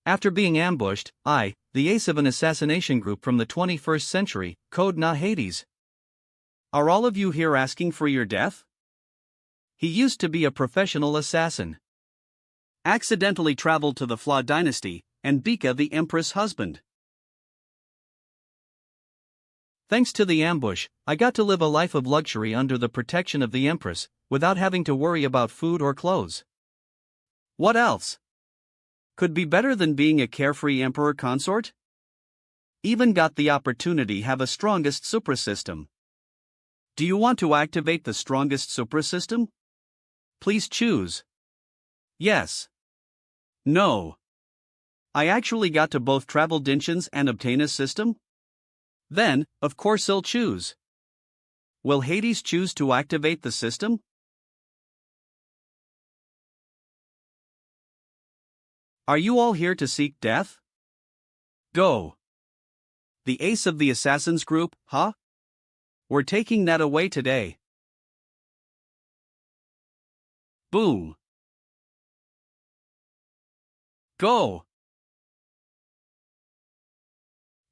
After being ambushed, the ace of an assassination group from the 21st century, Code Na Hades. Are all of you here asking for your death? He used to be a professional assassin. Accidentally traveled to the Fla dynasty, and Bika the Empress husband. Thanks to the ambush, I got to live a life of luxury under the protection of the Empress, without having to worry about food or clothes. What else could be better than being a carefree emperor consort? Even got the opportunity have a strongest suprasystem. Do you want to activate the strongest suprasystem? Please choose. Yes. No. I actually got to both travel dimensions and obtain a system? Then, of course I'll choose. Will Hades choose to activate the system? Are you all here to seek death? Go. The ace of the assassins group, huh? We're taking that away today. Boom. Go.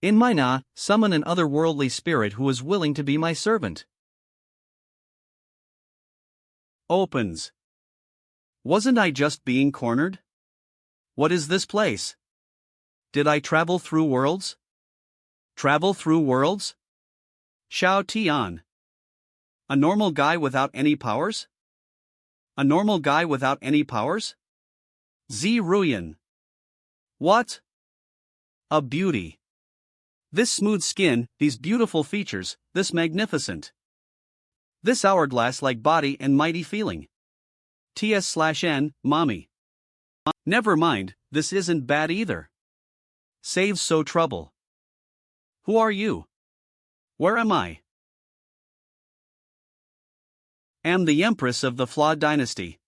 In my Na, summon an otherworldly spirit who is willing to be my servant. Opens. Wasn't I just being cornered? What is this place? Did I travel through worlds? Travel through worlds? Xiao Tian. A normal guy without any powers? A normal guy without any powers? Z Ruyan. What? A beauty. This smooth skin, these beautiful features, this magnificent. This hourglass-like body and mighty feeling. TS/N, mommy. Never mind, this isn't bad either. Saves so trouble. Who are you? Where am I? Am the Empress of the Fla dynasty.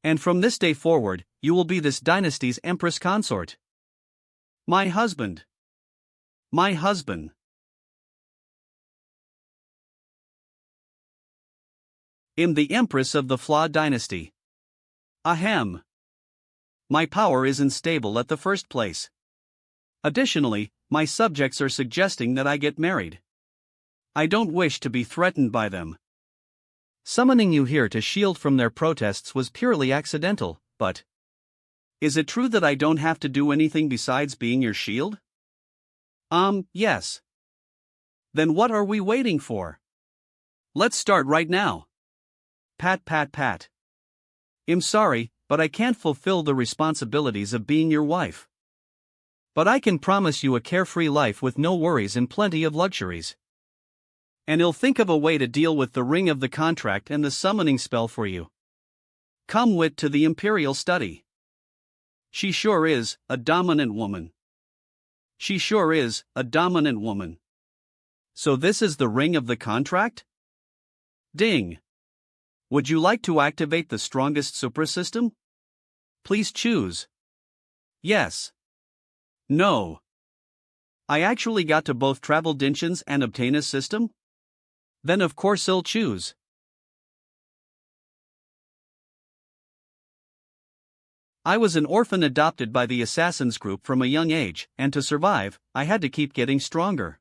And from this day forward, you will be this dynasty's Empress consort. My husband. My husband. Am the Empress of the Fla dynasty. Ahem. My power is unstable at the first place. Additionally, my subjects are suggesting that I get married. I don't wish to be threatened by them. Summoning you here to shield from their protests was purely accidental, but is it true that I don't have to do anything besides being your shield? Yes. Then what are we waiting for? Let's start right now. Pat pat pat. I'm sorry, but I can't fulfill the responsibilities of being your wife. But I can promise you a carefree life with no worries and plenty of luxuries. And I'll think of a way to deal with the ring of the contract and the summoning spell for you. Come wit to the imperial study. She sure is a dominant woman. She sure is a dominant woman. So this is the ring of the contract? Ding. Would you like to activate the strongest suprasystem? Please choose. Yes. No. I actually got to both travel dimensions and obtain a system? Then of course I'll choose. I was an orphan adopted by the assassins group from a young age, and to survive, I had to keep getting stronger.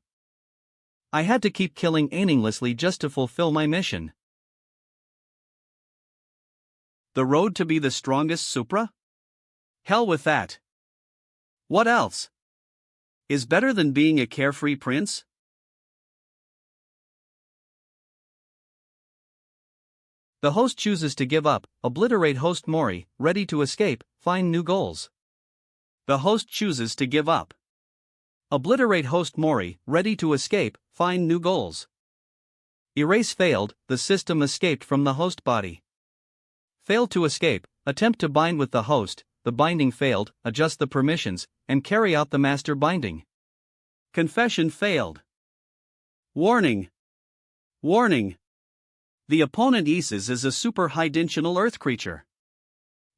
I had to keep killing aimlessly just to fulfill my mission. The road to be the strongest supra? Hell with that. What else is better than being a carefree prince? The host chooses to give up, obliterate host Mori, ready to escape, find new goals. The host chooses to give up. Obliterate host Mori, ready to escape, find new goals. Erase failed, the system escaped from the host body. Failed to escape, attempt to bind with the host, the binding failed, adjust the permissions, and carry out the master binding. Confession failed. Warning. Warning. The opponent Isis is a super high-dimensional earth creature.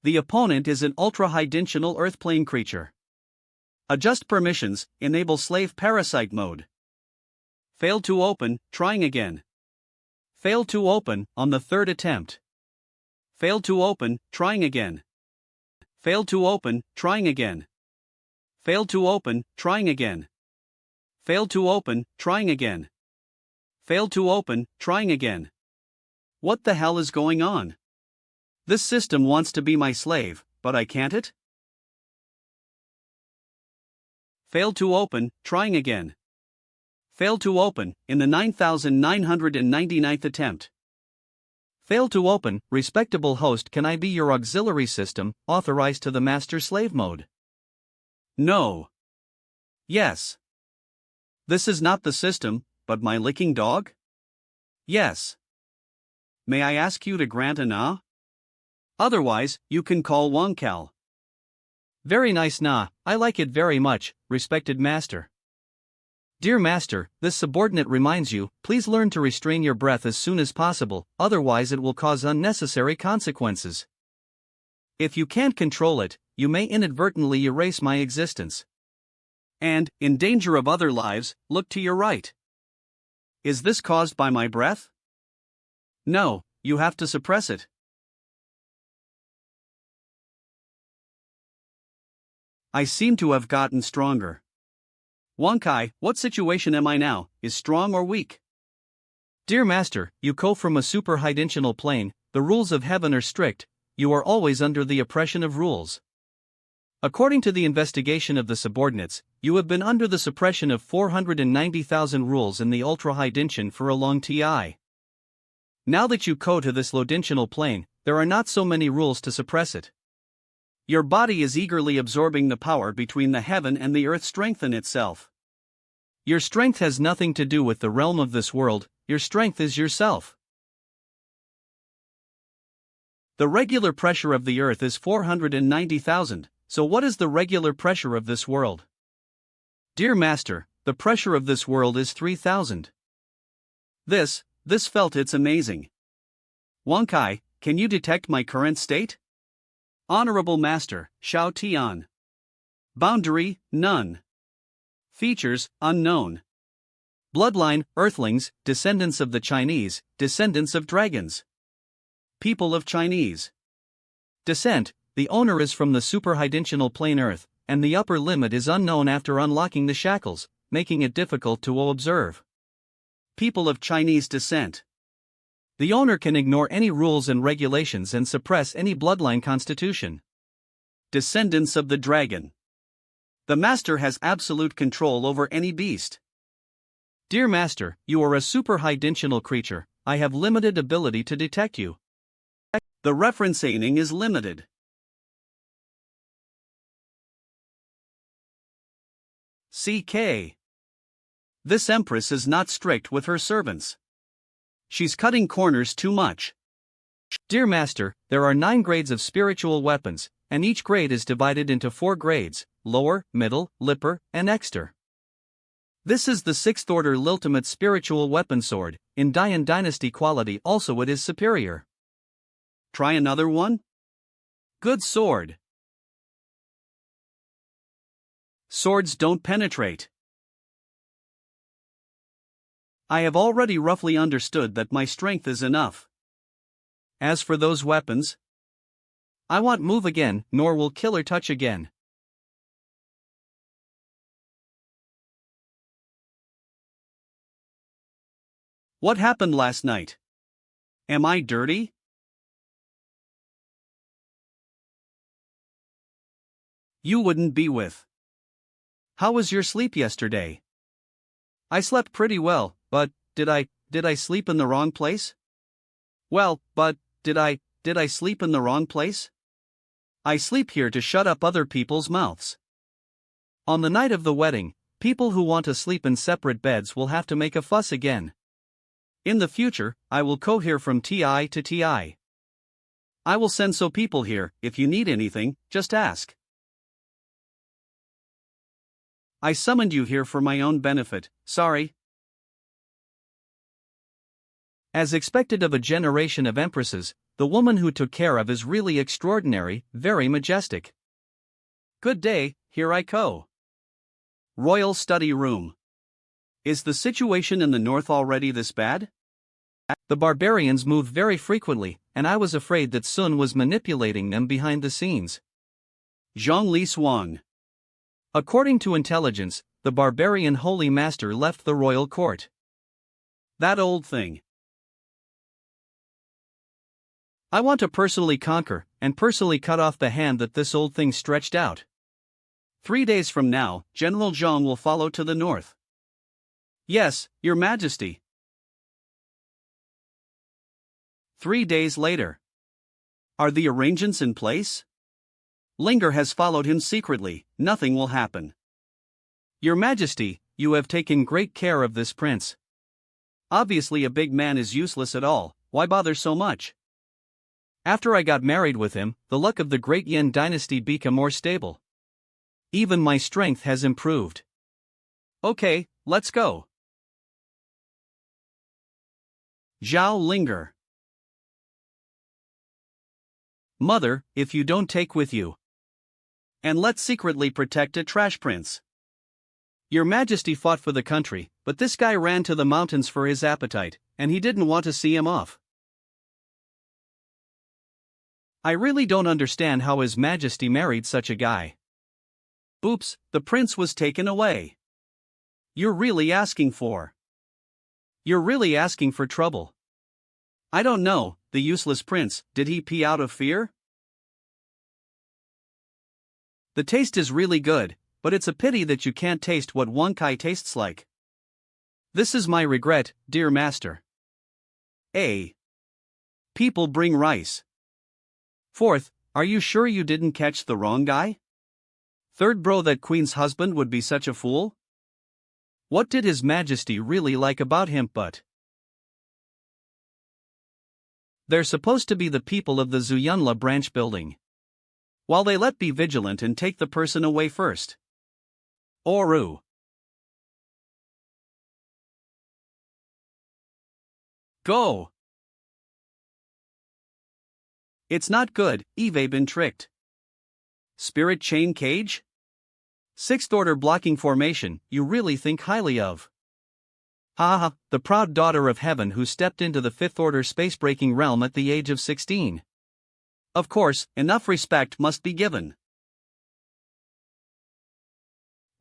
The opponent is an ultra-high-dimensional earth plane creature. Adjust permissions, enable slave parasite mode. Failed to open, trying again. Failed to open, on the third attempt. Failed to open, trying again. Failed to open, trying again. Failed to open, trying again. Failed to open, trying again. Failed to open, trying again. What the hell is going on? This system wants to be my slave, but I can't it? Failed to open, trying again. Failed to open, in the 9999th attempt. Failed to open, respectable host, can I be your auxiliary system, authorized to the master slave mode? No. Yes. This is not the system, but my licking dog? Yes. May I ask you to grant an ah? Otherwise, you can call Wonkal. Very nice nah, I like it very much, respected master. Dear master, this subordinate reminds you, please learn to restrain your breath as soon as possible, otherwise it will cause unnecessary consequences. If you can't control it, you may inadvertently erase my existence. And, in danger of other lives, look to your right. Is this caused by my breath? No, you have to suppress it. I seem to have gotten stronger. Wonkai, what situation am I now, is strong or weak? Dear master, you go from a super-high-dimensional plane, the rules of heaven are strict, you are always under the oppression of rules. According to the investigation of the subordinates, you have been under the suppression of 490,000 rules in the ultra-high dimension for a long time. Now that you go to this low-dimensional plane, there are not so many rules to suppress it. Your body is eagerly absorbing the power between the heaven and the earth strengthen itself. Your strength has nothing to do with the realm of this world, your strength is yourself. The regular pressure of the earth is 490,000, so what is the regular pressure of this world? Dear master, the pressure of this world is 3,000. This felt it's amazing. Wonkai, can you detect my current state? Honorable Master, Shao Tian. Boundary, none. Features, unknown. Bloodline, Earthlings, descendants of the Chinese, descendants of dragons. People of Chinese. Descent, the owner is from the super-high-dimensional plane Earth, and the upper limit is unknown after unlocking the shackles, making it difficult to observe. People of Chinese descent. The owner can ignore any rules and regulations and suppress any bloodline constitution. Descendants of the dragon. The master has absolute control over any beast. Dear master, you are a super-high-dimensional creature, I have limited ability to detect you. The referencing is limited. CK. This Empress is not strict with her servants. She's cutting corners too much. Dear master, there are 9 grades of spiritual weapons, and each grade is divided into 4 grades, lower, middle, lipper, and exter. This is the 6th order ultimate spiritual weapon sword, in Dian dynasty quality also it is superior. Try another one? Good sword. Swords don't penetrate. I have already roughly understood that my strength is enough. As for those weapons, I won't move again, nor will killer touch again. What happened last night? Am I dirty? You wouldn't be with. How was your sleep yesterday? I slept pretty well, but did I sleep in the wrong place? Well, but did I sleep in the wrong place? I sleep here to shut up other people's mouths. On the night of the wedding, people who want to sleep in separate beds will have to make a fuss again. In the future, I will go here from TI to TI. I will send so people here, if you need anything, just ask. I summoned you here for my own benefit, sorry. As expected of a generation of empresses, the woman who took care of is really extraordinary, very majestic. Good day, here I go. Royal study room. Is the situation in the north already this bad? The barbarians moved very frequently, and I was afraid that Sun was manipulating them behind the scenes. Zhongli Swang. According to intelligence, the barbarian holy master left the royal court. That old thing. I want to personally conquer, and personally cut off the hand that this old thing stretched out. 3 days from now, General Zhang will follow to the north. Yes, Your Majesty. 3 days later. Are the arrangements in place? Linger has followed him secretly, nothing will happen. Your Majesty, you have taken great care of this prince. Obviously a big man is useless at all, why bother so much? After I got married with him, the luck of the great Yan dynasty became more stable. Even my strength has improved. Okay, let's go. Zhao Linger. Mother, if you don't take with you. And let's secretly protect a trash prince. Your Majesty fought for the country, but this guy ran to the mountains for his appetite, and he didn't want to see him off. I really don't understand how His Majesty married such a guy. Oops, the prince was taken away. You're really asking for trouble. I don't know, the useless prince, did he pee out of fear? The taste is really good, but it's a pity that you can't taste what Wonkai tastes like. This is my regret, dear master. A. People bring rice. Fourth, are you sure you didn't catch the wrong guy? Third, bro, that queen's husband would be such a fool? What did His Majesty really like about him but? They're supposed to be the people of the Zuyunla branch building. While they let be vigilant and take the person away first. Oru. Go. It's not good, Eve been tricked. Spirit chain cage? Sixth order blocking formation, you really think highly of. Ha, the proud daughter of heaven who stepped into the fifth order space-breaking realm at the age of 16. Of course, enough respect must be given.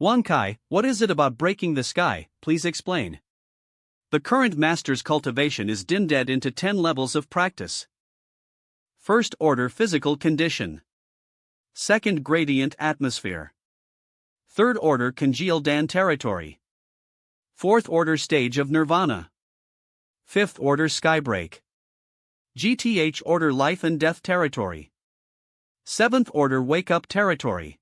Wonkai, what is it about breaking the sky, please explain. The current master's cultivation is dimmed into 10 levels of practice. First order physical condition. Second gradient atmosphere. Third order congealed Dan territory. Fourth order stage of nirvana. Fifth order skybreak. GTH order life and death territory. Seventh order wake up territory.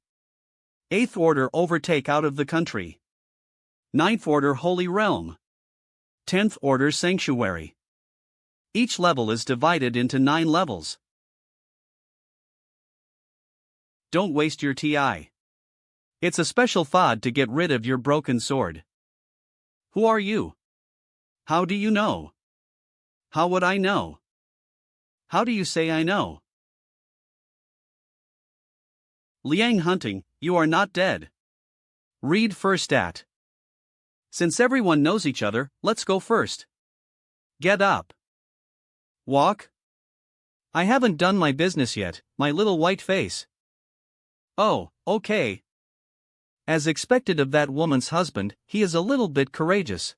Eighth order overtake out of the country. Ninth order holy realm. 10th order sanctuary. Each level is divided into 9 levels. Don't waste your TI. It's a special FOD to get rid of your broken sword. Who are you? How do you know? How would I know? How do you say I know? Liang Hunting, you are not dead. Read first at. Since everyone knows each other, let's go first. Get up. Walk. I haven't done my business yet, my little white face. Oh, okay. As expected of that woman's husband, he is a little bit courageous.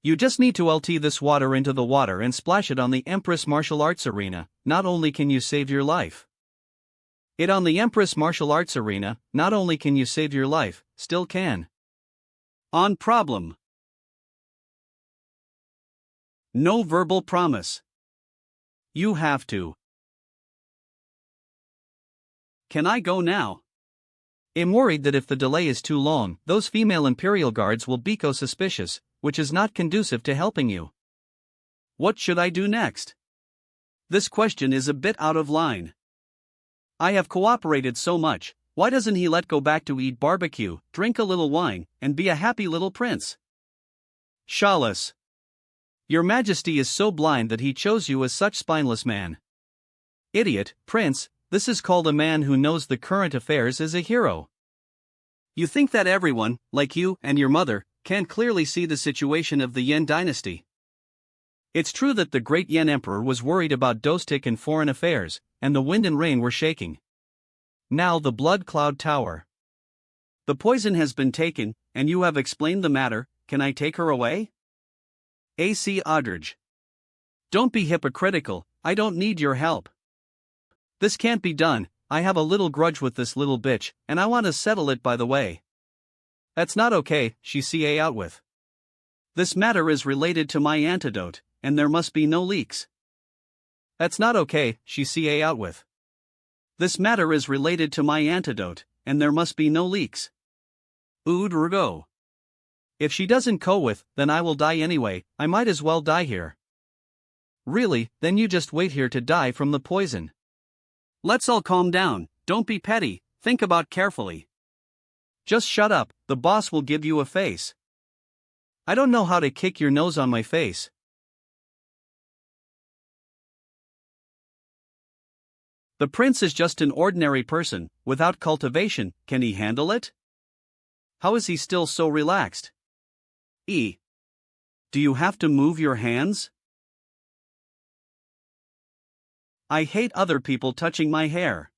You just need to LT this water into the water and splash it on the Empress martial arts arena, not only can you save your life. It on the Empress martial arts arena, not only can you save your life, still can. On problem. No verbal promise. You have to. Can I go now? I'm worried that if the delay is too long, those female Imperial guards will be suspicious, which is not conducive to helping you. What should I do next? This question is a bit out of line. I have cooperated so much, why doesn't he let go back to eat barbecue, drink a little wine, and be a happy little prince? Shawless. Your Majesty is so blind that he chose you as such spineless man. Idiot, prince, this is called a man who knows the current affairs as a hero. You think that everyone, like you and your mother, can clearly see the situation of the Yan dynasty. It's true that the great Yan emperor was worried about Dostik and foreign affairs, and the wind and rain were shaking. Now the blood cloud tower. The poison has been taken, and you have explained the matter. Can I take her away? AC Aldridge. Don't be hypocritical, I don't need your help. This can't be done, I have a little grudge with this little bitch, and I want to settle it by the way. That's not okay, she CA out with. This matter is related to my antidote, and there must be no leaks. That's not okay, she CA out with. This matter is related to my antidote, and there must be no leaks. Ood Rugo. If she doesn't go with, then I will die anyway, I might as well die here. Really, then you just wait here to die from the poison. Let's all calm down, don't be petty, think about carefully. Just shut up, the boss will give you a face. I don't know how to kick your nose on my face. The prince is just an ordinary person, without cultivation, can he handle it? How is he still so relaxed? E. Do you have to move your hands? I hate other people touching my hair.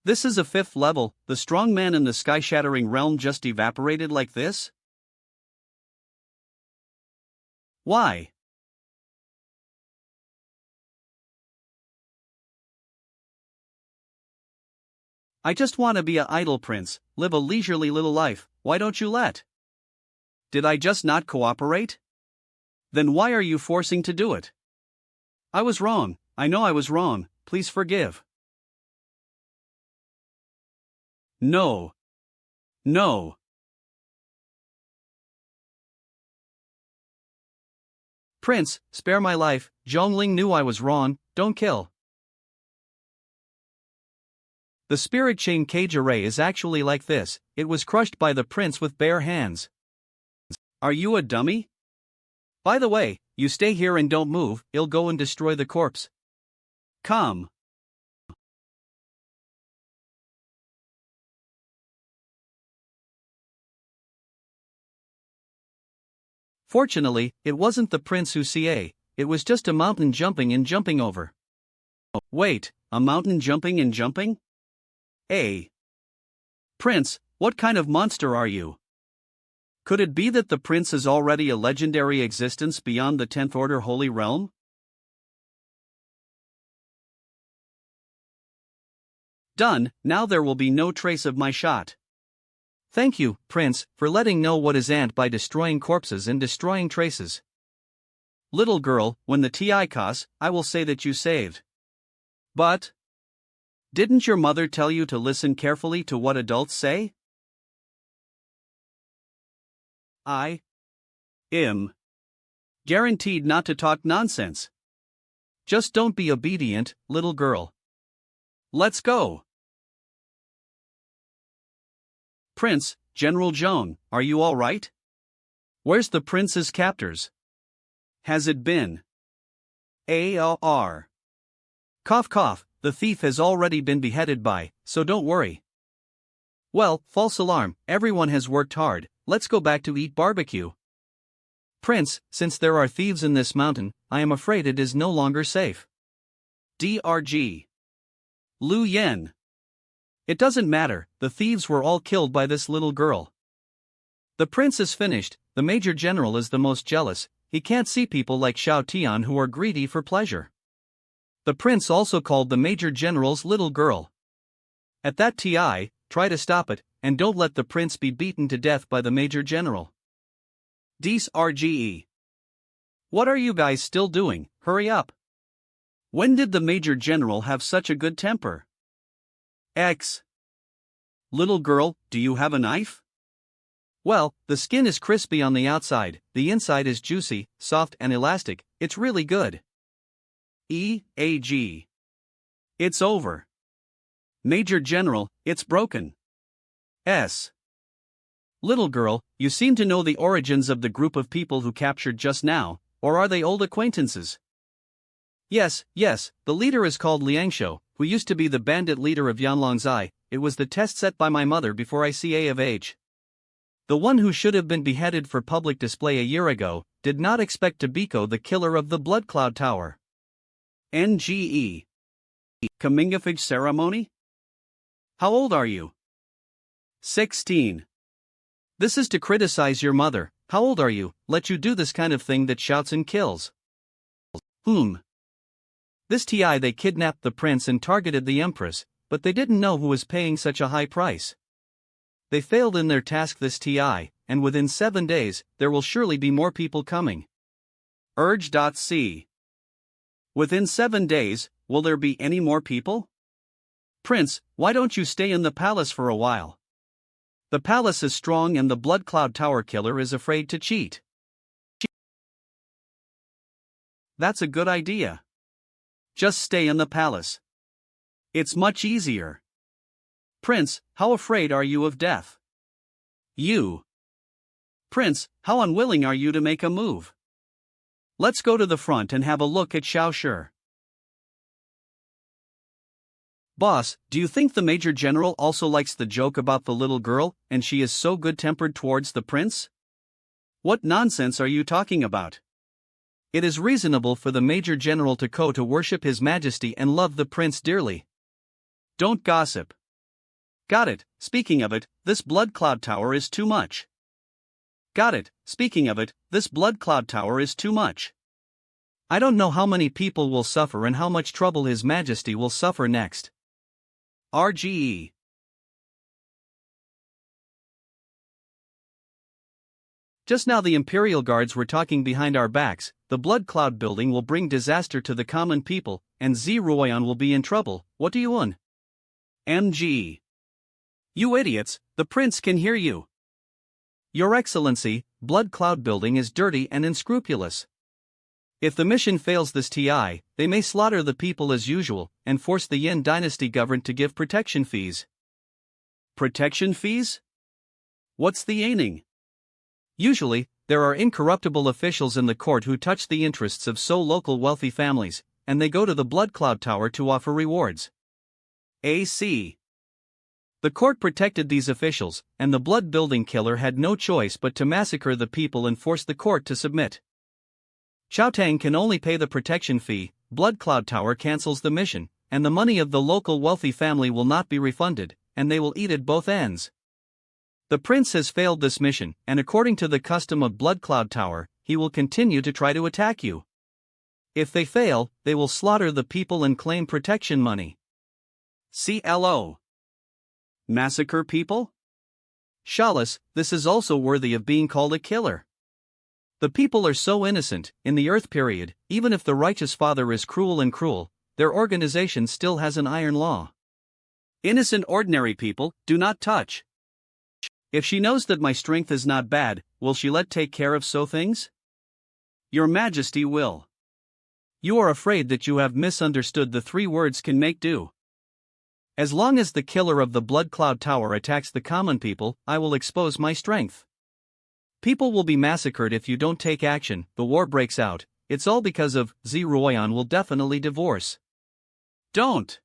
This is a 5th level, the strong man in the sky-shattering realm just evaporated like this? Why? I just want to be a idle prince, live a leisurely little life, why don't you let? Did I just not cooperate? Then why are you forcing to do it? I was wrong, I know I was wrong, please forgive. No. No. Prince, spare my life, Zhongling knew I was wrong, don't kill. The spirit chain cage array is actually like this, it was crushed by the prince with bare hands. Are you a dummy? By the way, you stay here and don't move, he'll go and destroy the corpse. Come. Fortunately, it wasn't the prince who CA, it was just a mountain jumping and jumping over. Wait, a mountain jumping and jumping? Prince, what kind of monster are you? Could it be that the prince is already a legendary existence beyond the 10th Order Holy Realm? Done, now there will be no trace of my shot. Thank you, Prince, for letting know what is ant by destroying corpses and destroying traces. Little girl, when the TI costs, I will say that you saved. But didn't your mother tell you to listen carefully to what adults say? I am guaranteed not to talk nonsense. Just don't be obedient, little girl. Let's go. Prince, General Joan, are you all right? Where's the prince's captors? Has it been? AR. Cough cough, the thief has already been beheaded by, so don't worry. Well, false alarm, everyone has worked hard, let's go back to eat barbecue. Prince, since there are thieves in this mountain, I am afraid it is no longer safe. DRG. Lu Yen. It doesn't matter, the thieves were all killed by this little girl. The prince is finished, the major general is the most jealous, he can't see people like Xiao Tian who are greedy for pleasure. The prince also called the major general's little girl. At that TI, try to stop it, and don't let the prince be beaten to death by the major general. Dis RGE. What are you guys still doing, hurry up. When did the major general have such a good temper? X. Little girl, do you have a knife? Well, the skin is crispy on the outside, the inside is juicy, soft and elastic, it's really good. EAG. It's over. Major General, it's broken. S. Little girl, you seem to know the origins of the group of people who captured just now, or are they old acquaintances? Yes, the leader is called Liangshou, who used to be the bandit leader of Yanlongzai, it was the test set by my mother before I CA of age. The one who should have been beheaded for public display a year ago, did not expect to Biko the killer of the Blood Cloud Tower. NGE. Comingafage ceremony? How old are you? 16. This is to criticize your mother. How old are you? Let you do this kind of thing that shouts and kills. This TI they kidnapped the prince and targeted the Empress, but they didn't know who was paying such a high price. They failed in their task this TI, and within 7 days, there will surely be more people coming. Urge.c. Within 7 days, will there be any more people? Prince, why don't you stay in the palace for a while? The palace is strong and the Blood Cloud Tower killer is afraid to cheat. That's a good idea. Just stay in the palace. It's much easier. Prince, how afraid are you of death? You. Prince, how unwilling are you to make a move? Let's go to the front and have a look at Xiao Shi. Boss, do you think the Major General also likes the joke about the little girl, and she is so good-tempered towards the prince? What nonsense are you talking about? It is reasonable for the Major General to worship His Majesty and love the prince dearly. Don't gossip. Got it, speaking of it, this Blood Cloud Tower is too much. Got it, speaking of it, this Blood Cloud Tower is too much. I don't know how many people will suffer and how much trouble His Majesty will suffer next. RGE. Just now the Imperial Guards were talking behind our backs. The Blood Cloud building will bring disaster to the common people, and Zeroyan will be in trouble. What do you want? MG. You idiots, the prince can hear you. Your Excellency, Blood Cloud building is dirty and unscrupulous. If the mission fails this TI, they may slaughter the people as usual, and force the Yin dynasty government to give protection fees. Protection fees? What's the aiming? Usually, there are incorruptible officials in the court who touch the interests of local wealthy families, and they go to the Blood Cloud Tower to offer rewards. AC. The court protected these officials, and the blood building killer had no choice but to massacre the people and force the court to submit. Chao Tang can only pay the protection fee, Blood Cloud Tower cancels the mission, and the money of the local wealthy family will not be refunded, and they will eat at both ends. The prince has failed this mission, and according to the custom of Blood Cloud Tower, he will continue to try to attack you. If they fail, they will slaughter the people and claim protection money. CLO. Massacre people? Chalice, this is also worthy of being called a killer. The people are so innocent. In the Earth period, even if the righteous father is cruel, their organization still has an iron law. Innocent ordinary people, do not touch. If she knows that my strength is not bad, will she let take care of so things? Your Majesty will. You are afraid that you have misunderstood the 3 words can make do. As long as the killer of the Blood Cloud Tower attacks the common people, I will expose my strength. People will be massacred if you don't take action. The war breaks out. It's all because of Zeroyan will definitely divorce. Don't.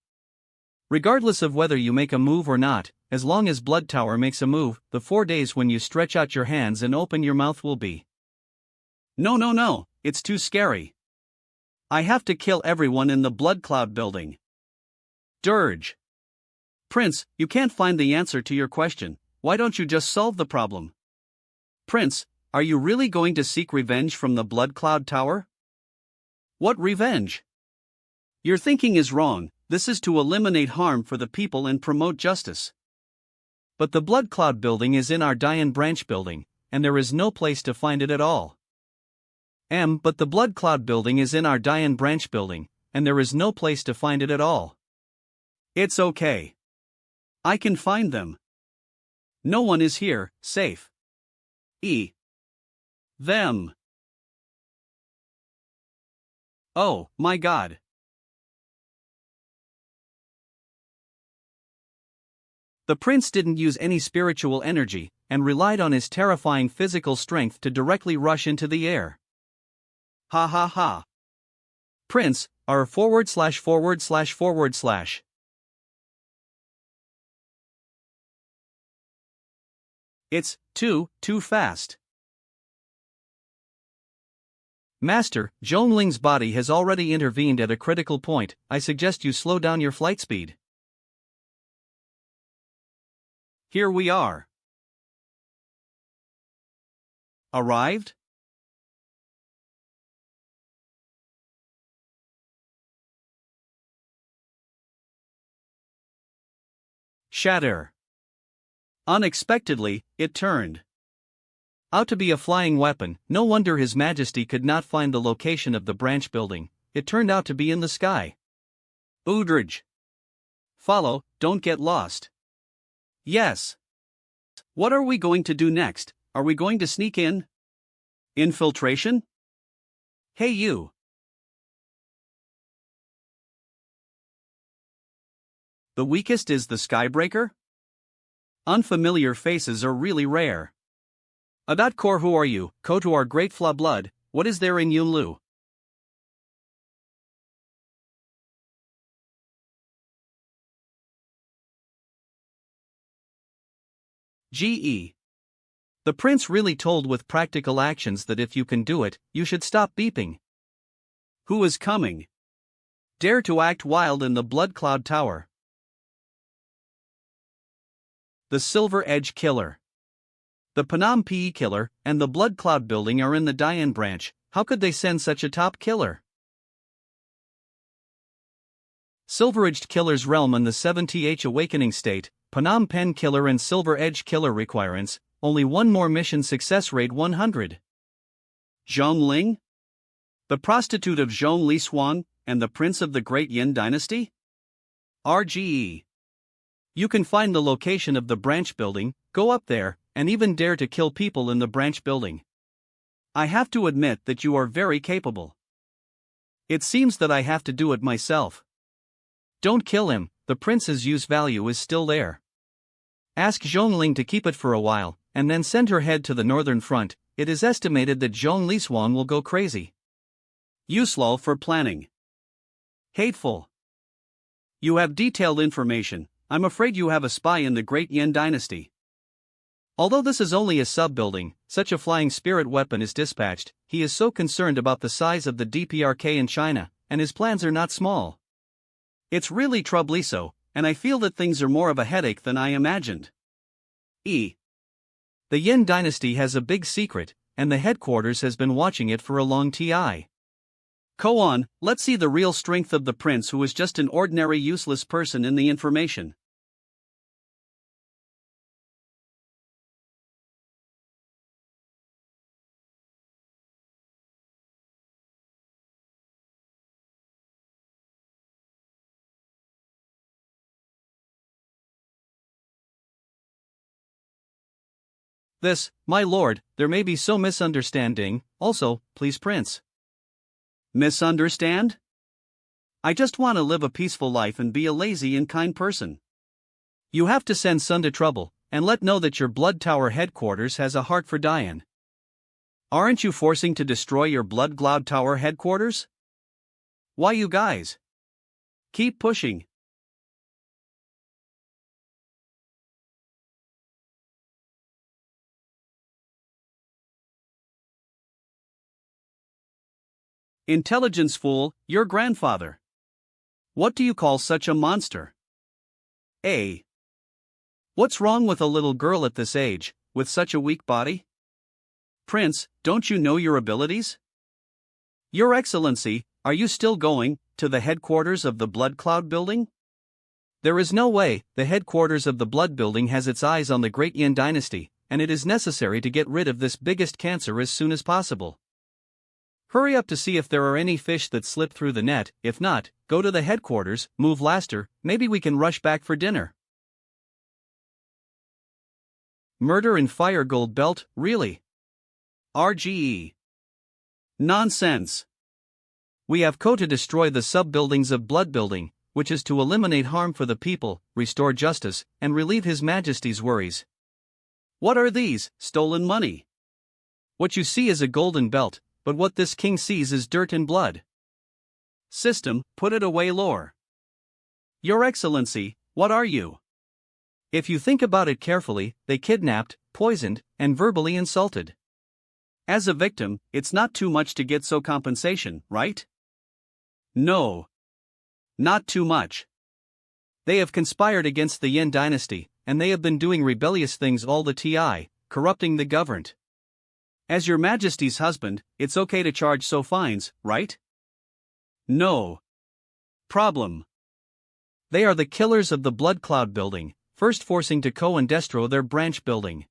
Regardless of whether you make a move or not, as long as Blood Tower makes a move, the 4 days when you stretch out your hands and open your mouth will be. No, it's too scary. I have to kill everyone in the Blood Cloud building. Dirge. Prince, you can't find the answer to your question. Why don't you just solve the problem? Prince, are you really going to seek revenge from the Blood Cloud Tower? What revenge? Your thinking is wrong. This is to eliminate harm for the people and promote justice. But the Blood Cloud building is in our Dian branch building, and there is no place to find it at all. But the Blood Cloud building is in our Dian branch building, and there is no place to find it at all. It's okay. I can find them. No one is here, safe. Them. Oh, my God. The prince didn't use any spiritual energy, and relied on his terrifying physical strength to directly rush into the air. Ha ha ha. Prince, R //////. It's too fast. Master, Zhongling's body has already intervened at a critical point. I suggest you slow down your flight speed. Here we are. Arrived? Shatter. Unexpectedly, it turned out to be a flying weapon. No wonder His Majesty could not find the location of the branch building. It turned out to be in the sky. Udrige. Follow, don't get lost. Yes. What are we going to do next? Are we going to sneak in? Infiltration? Hey you. The weakest is the Skybreaker? Unfamiliar faces are really rare. Adatkor, who are you? Ko to our great Fla blood, what is there in Yunlu? GE. The prince really told with practical actions that if you can do it, you should stop beeping. Who is coming? Dare to act wild in the Blood Cloud Tower. The Silver Edge Killer. The Panam PE Killer and the Blood Cloud Building are in the Dian branch. How could they send such a top killer? Silver Edged Killer's realm in the 7th Awakening State, Panam Pen Killer and Silver Edge Killer requirements, only one more mission success rate 100. Zhong Ling? The prostitute of Zhong Li Swan, and the prince of the Great Yin Dynasty? RGE. You can find the location of the branch building, go up there, and even dare to kill people in the branch building. I have to admit that you are very capable. It seems that I have to do it myself. Don't kill him, the prince's use value is still there. Ask Zhongling to keep it for a while, and then send her head to the northern front. It is estimated that Zhong Liswan will go crazy. Useful for planning. Hateful. You have detailed information. I'm afraid you have a spy in the Great Yin Dynasty. Although this is only a sub-building, such a flying spirit weapon is dispatched. He is so concerned about the size of the DPRK in China, and his plans are not small. It's really troubliso, and I feel that things are more of a headache than I imagined. The Yin Dynasty has a big secret, and the headquarters has been watching it for a long time. Go on, let's see the real strength of the prince who is just an ordinary useless person in the information. This, my lord, there may be so misunderstanding, also, please prince. Misunderstand? I just want to live a peaceful life and be a lazy and kind person. You have to send Sun to trouble, and let know that your Blood Tower headquarters has a heart for Dian. Aren't you forcing to destroy your Blood Cloud Tower headquarters? Why you guys? Keep pushing. Intelligence fool, your grandfather. What do you call such a monster? A. What's wrong with a little girl at this age, with such a weak body? Prince, don't you know your abilities? Your Excellency, are you still going to the headquarters of the Blood Cloud Building? There is no way. The headquarters of the Blood Building has its eyes on the Great Yin Dynasty, and it is necessary to get rid of this biggest cancer as soon as possible. Hurry up to see if there are any fish that slip through the net. If not, go to the headquarters, move laster, maybe we can rush back for dinner. Murder in Fire Gold Belt, really? RGE. Nonsense. We have to destroy the sub-buildings of Blood Building, which is to eliminate harm for the people, restore justice, and relieve His Majesty's worries. What are these? Stolen money. What you see is a golden belt, but what this king sees is dirt and blood. System, put it away lore. Your Excellency, what are you? If you think about it carefully, they kidnapped, poisoned, and verbally insulted. As a victim, it's not too much to get so compensation, right? No. Not too much. They have conspired against the Yin Dynasty, and they have been doing rebellious things all the time, corrupting the government. As your majesty's husband, it's okay to charge so fines, right? No problem. They are the killers of the Blood Cloud building, first forcing to and destro their branch building.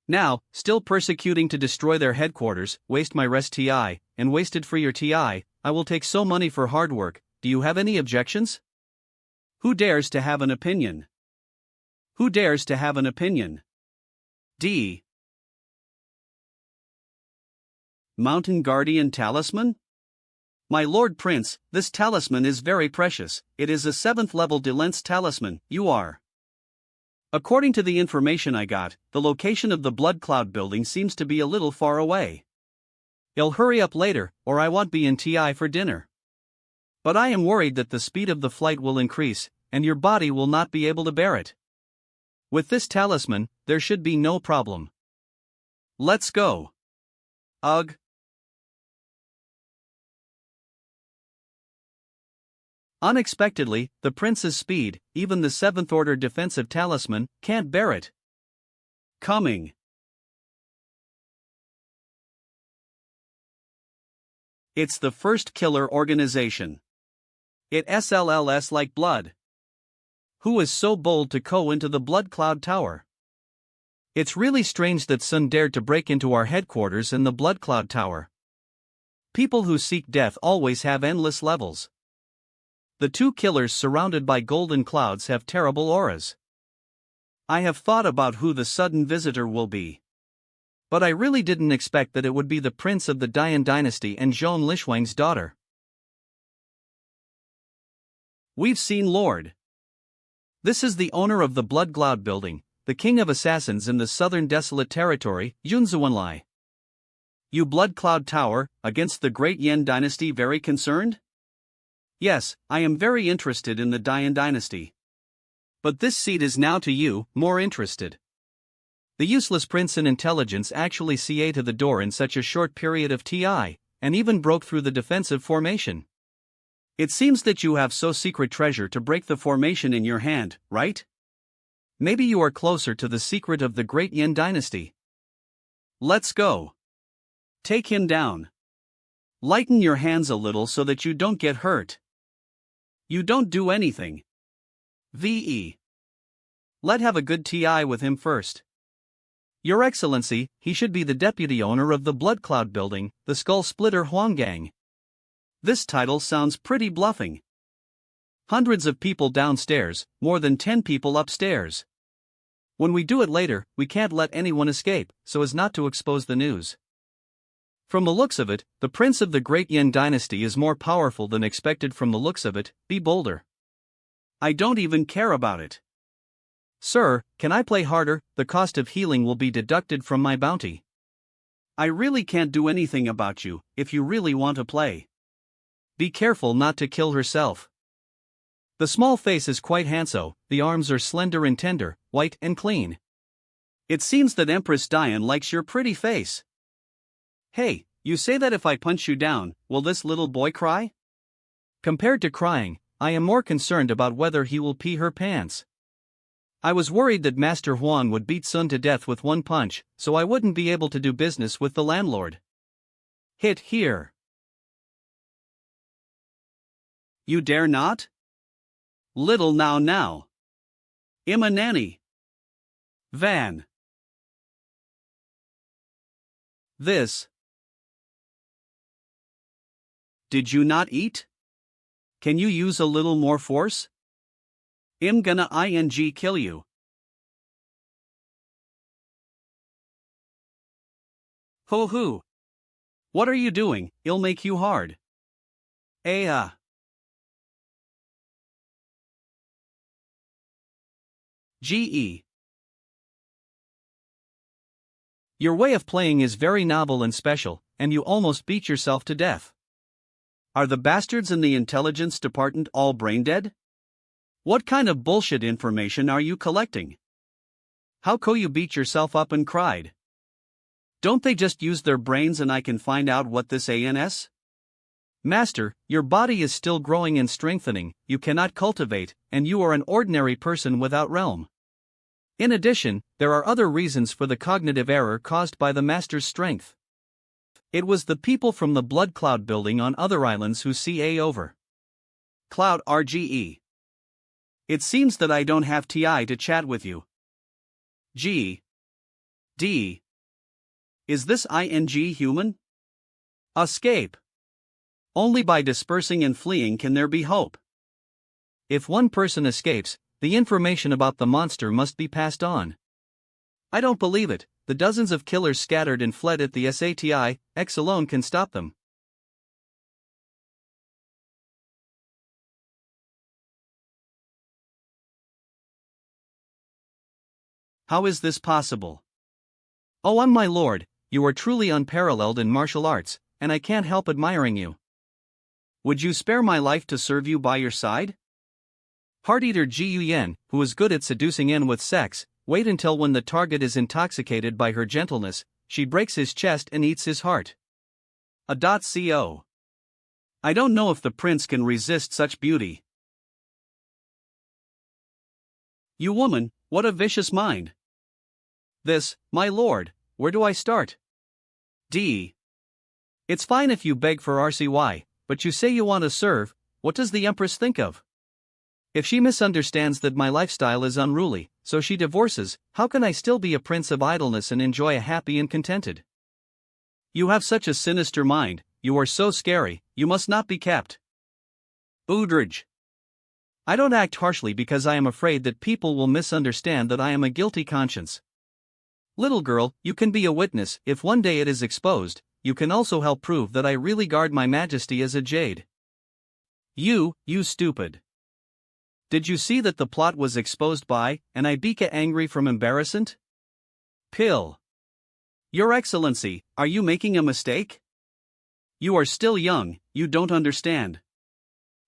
Now, still persecuting to destroy their headquarters, waste my rest TI, and wasted for your TI, I will take so money for hard work. Do you have any objections? Who dares to have an opinion? Who dares to have an opinion? D. Mountain Guardian Talisman? My Lord Prince, this talisman is very precious. It is a 7th level Delence talisman. You are. According to the information I got, the location of the Blood Cloud building seems to be a little far away. I'll hurry up later, or I won't be in TI for dinner. But I am worried that the speed of the flight will increase, and your body will not be able to bear it. With this talisman, there should be no problem. Let's go. Ugh. Unexpectedly, the prince's speed, even the 7th order defensive talisman, can't bear it. Coming. It's the first killer organization. It SLLS like blood. Who is so bold to go into the Blood Cloud Tower? It's really strange that Sun dared to break into our headquarters in the Blood Cloud Tower. People who seek death always have endless levels. The two killers surrounded by golden clouds have terrible auras. I have thought about who the sudden visitor will be. But I really didn't expect that it would be the prince of the Dian dynasty and Zhong Lishuang's daughter. We've seen Lord. This is the owner of the Blood Cloud building, the king of assassins in the southern desolate territory, Yunzuanlai. You Blood Cloud Tower, against the great Yan dynasty very concerned? Yes, I am very interested in the Dian dynasty. But this seat is now to you, more interested. The useless prince in intelligence actually CA to the door in such a short period of TI, and even broke through the defensive formation. It seems that you have so secret treasure to break the formation in your hand, right? Maybe you are closer to the secret of the great Yan dynasty. Let's go. Take him down. Lighten your hands a little so that you don't get hurt. You don't do anything. VE. Let have a good TI with him first. Your Excellency, he should be the deputy owner of the Blood Cloud building, the Skull Splitter Huanggang. This title sounds pretty bluffing. Hundreds of people downstairs, more than 10 people upstairs. When we do it later, we can't let anyone escape, so as not to expose the news. From the looks of it, the prince of the great Yan dynasty is more powerful than expected. From the looks of it, be bolder. I don't even care about it. Sir, can I play harder? The cost of healing will be deducted from my bounty. I really can't do anything about you, if you really want to play. Be careful not to kill herself. The small face is quite handsome, the arms are slender and tender, white and clean. It seems that Empress Dian likes your pretty face. Hey, you say that if I punch you down, will this little boy cry? Compared to crying, I am more concerned about whether he will pee her pants. I was worried that Master Huan would beat Sun to death with one punch, so I wouldn't be able to do business with the landlord. Hit here. You dare not? Little now. Imma nanny. Van. This. Did you not eat? Can you use a little more force? I'm gonna kill you. Ho. What are you doing? I'll make you hard. GE. Your way of playing is very novel and special, and you almost beat yourself to death. Are the bastards in the intelligence department all brain dead? What kind of bullshit information are you collecting? How co you beat yourself up and cried? Don't they just use their brains and I can find out what this ANS? Master, your body is still growing and strengthening, you cannot cultivate, and you are an ordinary person without realm. In addition, there are other reasons for the cognitive error caused by the master's strength. It was the people from the Blood Cloud building on other islands who CA over. Cloud RGE. It seems that I don't have TI to chat with you. G. D. Is this ING human? Escape. Only by dispersing and fleeing can there be hope. If one person escapes, the information about the monster must be passed on. I don't believe it. The dozens of killers scattered and fled at the SATI, X alone can stop them. How is this possible? Oh, my lord, you are truly unparalleled in martial arts, and I can't help admiring you. Would you spare my life to serve you by your side? Heart-eater Gu Yen, who is good at seducing in with sex, wait until when the target is intoxicated by her gentleness, she breaks his chest and eats his heart. Co. I don't know if the prince can resist such beauty. You woman, what a vicious mind. This, my lord, where do I start? D. It's fine if you beg for RCY, but you say you want to serve, what does the Empress think of? If she misunderstands that my lifestyle is unruly, so she divorces, how can I still be a prince of idleness and enjoy a happy and contented? You have such a sinister mind, you are so scary, you must not be kept. Udrige. I don't act harshly because I am afraid that people will misunderstand that I am a guilty conscience. Little girl, you can be a witness. If one day it is exposed, you can also help prove that I really guard my majesty as a jade. You stupid. Did you see that the plot was exposed by, and Ibika angry from embarrassment? Pill. Your Excellency, are you making a mistake? You are still young, you don't understand.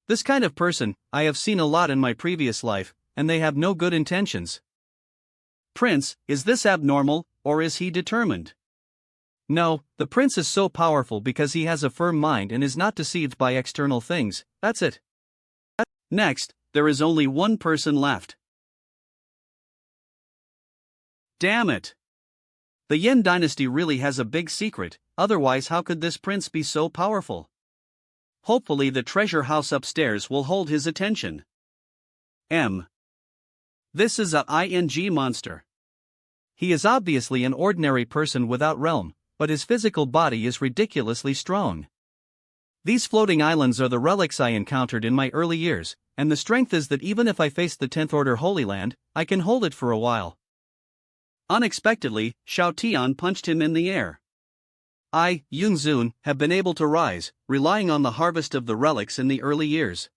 This kind of person, I have seen a lot in my previous life, and they have no good intentions. Prince, is this abnormal, or is he determined? No, the prince is so powerful because he has a firm mind and is not deceived by external things, that's it. Next, there is only one person left. Damn it! The Yin dynasty really has a big secret, otherwise how could this prince be so powerful? Hopefully the treasure house upstairs will hold his attention. M. This is a ING monster. He is obviously an ordinary person without realm, but his physical body is ridiculously strong. These floating islands are the relics I encountered in my early years, and the strength is that even if I face the 10th Order Holy Land, I can hold it for a while. Unexpectedly, Xiao Tian punched him in the air. I, Yunzun, have been able to rise, relying on the harvest of the relics in the early years.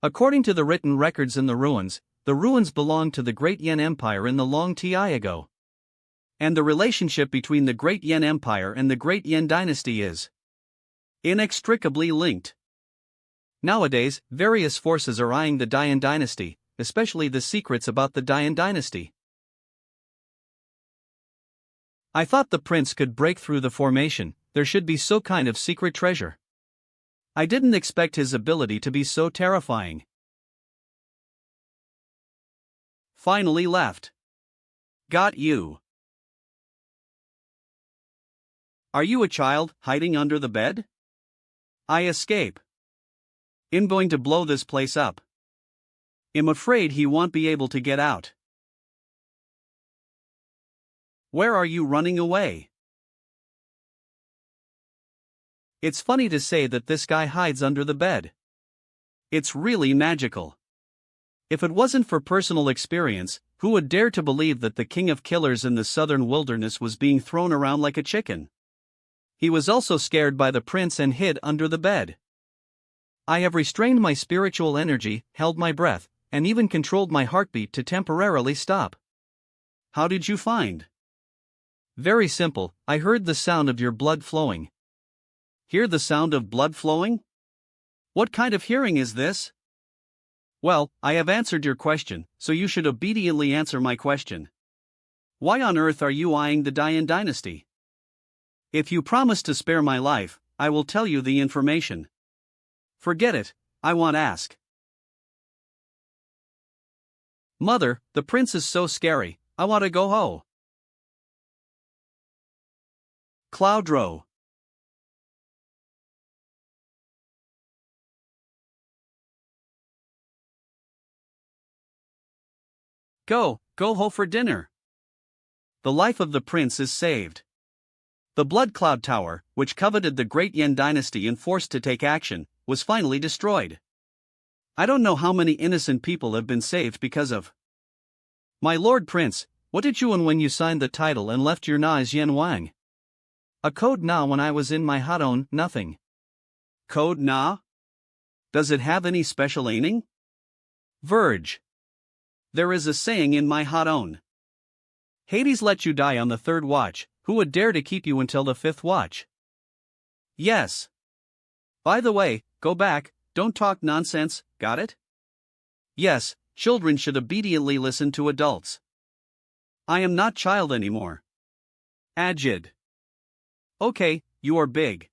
According to the written records in the ruins belonged to the Great Yen Empire in the long time ago. And the relationship between the Great Yen Empire and the Great Yen Dynasty is inextricably linked. Nowadays, various forces are eyeing the Dayan Dynasty, especially the secrets about the Dayan Dynasty. I thought the prince could break through the formation, there should be so kind of secret treasure. I didn't expect his ability to be so terrifying. Finally left. Got you. Are you a child, hiding under the bed? I escape. I'm going to blow this place up. I'm afraid he won't be able to get out. Where are you running away? It's funny to say that this guy hides under the bed. It's really magical. If it wasn't for personal experience, who would dare to believe that the king of killers in the southern wilderness was being thrown around like a chicken? He was also scared by the prince and hid under the bed. I have restrained my spiritual energy, held my breath, and even controlled my heartbeat to temporarily stop. How did you find? Very simple, I heard the sound of your blood flowing. Hear the sound of blood flowing? What kind of hearing is this? Well, I have answered your question, so you should obediently answer my question. Why on earth are you eyeing the Dayan dynasty? If you promise to spare my life, I will tell you the information. Forget it, I won't ask. Mother, the prince is so scary, I want to go home. Cloudrow. Go home for dinner. The life of the prince is saved. The Blood Cloud Tower, which coveted the great Yen dynasty and forced to take action, was finally destroyed. I don't know how many innocent people have been saved because of. My lord prince, what did you when you signed the title and left your na as Yen Wang? A code na when I was in my haton, nothing. Code na? Does it have any special meaning? Verge. There is a saying in my haton. Hades let you die on the third watch, who would dare to keep you until the fifth watch? Yes. By the way, go back, don't talk nonsense, got it? Yes, children should obediently listen to adults. I am not child anymore. Agid. Okay, you are big.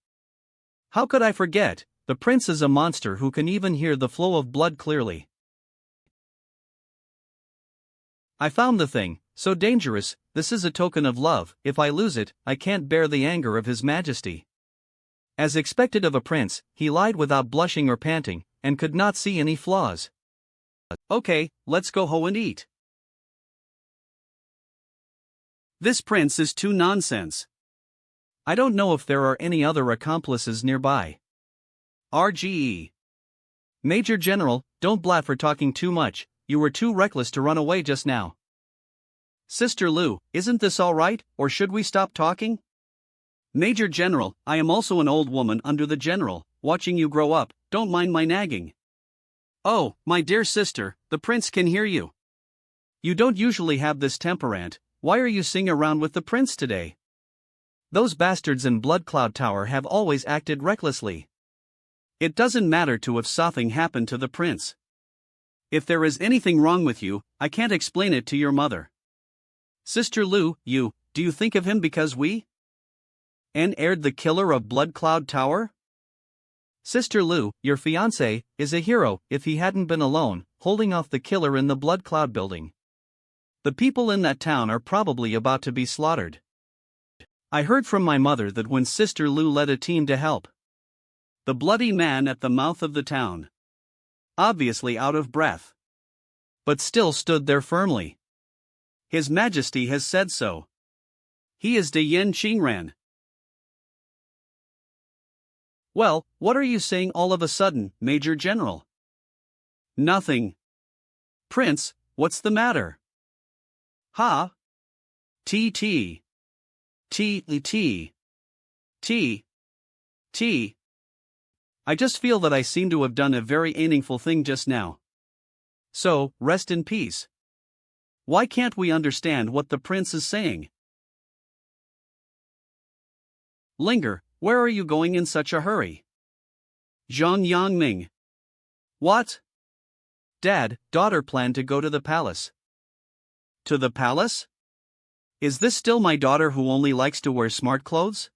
How could I forget? The prince is a monster who can even hear the flow of blood clearly. I found the thing, so dangerous. This is a token of love. If I lose it, I can't bear the anger of His Majesty. As expected of a prince, he lied without blushing or panting, and could not see any flaws. Okay, let's go home and eat. This prince is too nonsense. I don't know if there are any other accomplices nearby. RGE. Major General, don't blat for talking too much, you were too reckless to run away just now. Sister Lu, isn't this all right, or should we stop talking? Major General, I am also an old woman under the general, watching you grow up, don't mind my nagging. Oh, my dear sister, the prince can hear you. You don't usually have this temperament, why are you singing around with the prince today? Those bastards in Blood Cloud Tower have always acted recklessly. It doesn't matter to if something happened to the prince. If there is anything wrong with you, I can't explain it to your mother. Sister Lu, do you think of him because we aired the killer of Blood Cloud Tower? Sister Lu, your fiancé, is a hero. If he hadn't been alone, holding off the killer in the Blood Cloud building. The people in that town are probably about to be slaughtered. I heard from my mother that when Sister Lu led a team to help the bloody man at the mouth of the town, obviously out of breath, but still stood there firmly. His Majesty has said so. He is De Yen Qingran. Well, what are you saying all of a sudden, Major General? Nothing. Prince, what's the matter? Ha? T. I just feel that I seem to have done a very meaningful thing just now. So, rest in peace. Why can't we understand what the prince is saying? Linger, where are you going in such a hurry? Zhang Yangming. What? Dad, daughter planned to go to the palace. To the palace? Is this still my daughter who only likes to wear smart clothes?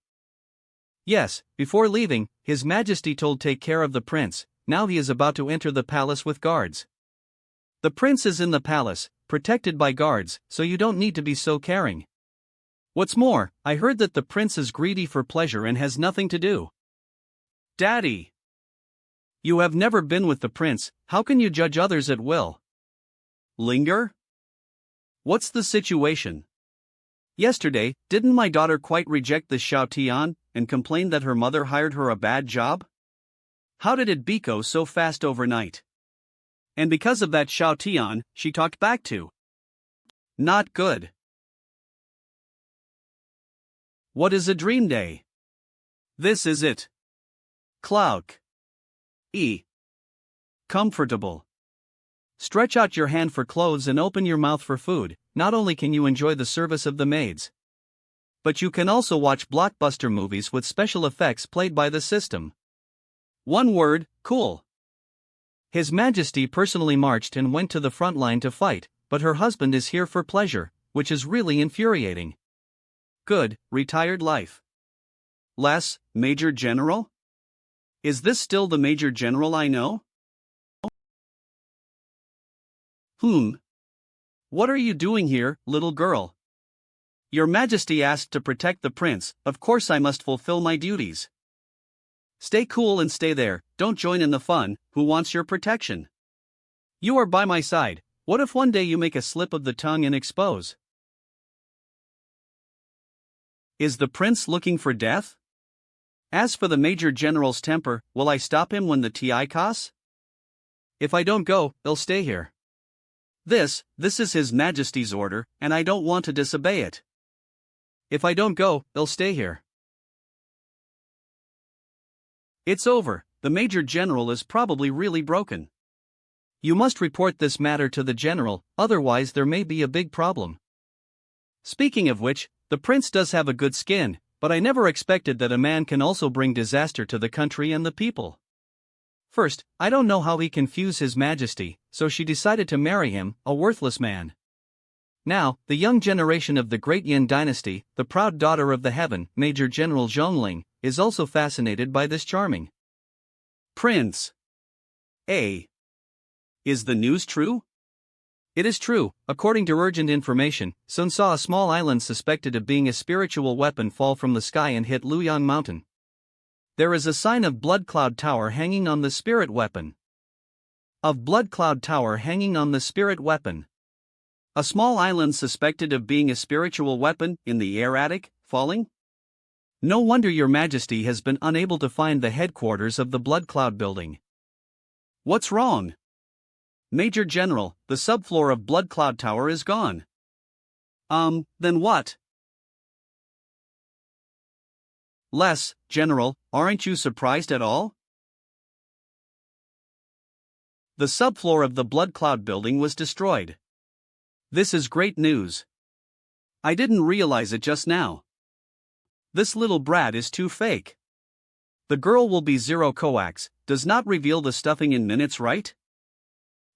Yes, before leaving, His Majesty told take care of the prince, now he is about to enter the palace with guards. The prince is in the palace, protected by guards, so you don't need to be so caring. What's more, I heard that the prince is greedy for pleasure and has nothing to do. Daddy! You have never been with the prince, how can you judge others at will? Linger? What's the situation? Yesterday, didn't my daughter quite reject the Xiao Tian and complain that her mother hired her a bad job? How did it go so fast overnight? And because of that Xiao Tian, she talked back to. Not good. What is a dream day? This is it. Clouk. Comfortable. Stretch out your hand for clothes and open your mouth for food. Not only can you enjoy the service of the maids, but you can also watch blockbuster movies with special effects played by the system. One word, cool. His Majesty personally marched and went to the front line to fight, but her husband is here for pleasure, which is really infuriating. Good, retired life. Less, Major General? Is this still the Major General I know? What are you doing here, little girl? Your Majesty asked to protect the prince, of course I must fulfill my duties. Stay cool and stay there, don't join in the fun, who wants your protection? You are by my side, what if one day you make a slip of the tongue and expose? Is the prince looking for death? As for the Major General's temper, will I stop him when the TI costs? If I don't go, he'll stay here. This is His Majesty's order, and I don't want to disobey it. If I don't go, he'll stay here. It's over, the Major General is probably really broken. You must report this matter to the General, otherwise there may be a big problem. Speaking of which, the prince does have a good skin, but I never expected that a man can also bring disaster to the country and the people. First, I don't know how he confused His Majesty, so she decided to marry him, a worthless man. Now, the young generation of the great Yin dynasty, the proud daughter of the heaven, Major General Zhongling, is also fascinated by this charming prince. Is the news true? It is true. According to urgent information, Sun saw a small island suspected of being a spiritual weapon fall from the sky and hit Luyang Mountain. There is a sign of Blood Cloud Tower hanging on the spirit weapon. Of Blood Cloud Tower hanging on the spirit weapon. A small island suspected of being a spiritual weapon in the air attic, falling? No wonder Your Majesty has been unable to find the headquarters of the Blood Cloud building. What's wrong? Major General, the subfloor of Blood Cloud Tower is gone. Then what? General, aren't you surprised at all? The subfloor of the Blood Cloud building was destroyed. This is great news. I didn't realize it just now. This little brat is too fake. The girl will be zero coax, does not reveal the stuffing in minutes, right?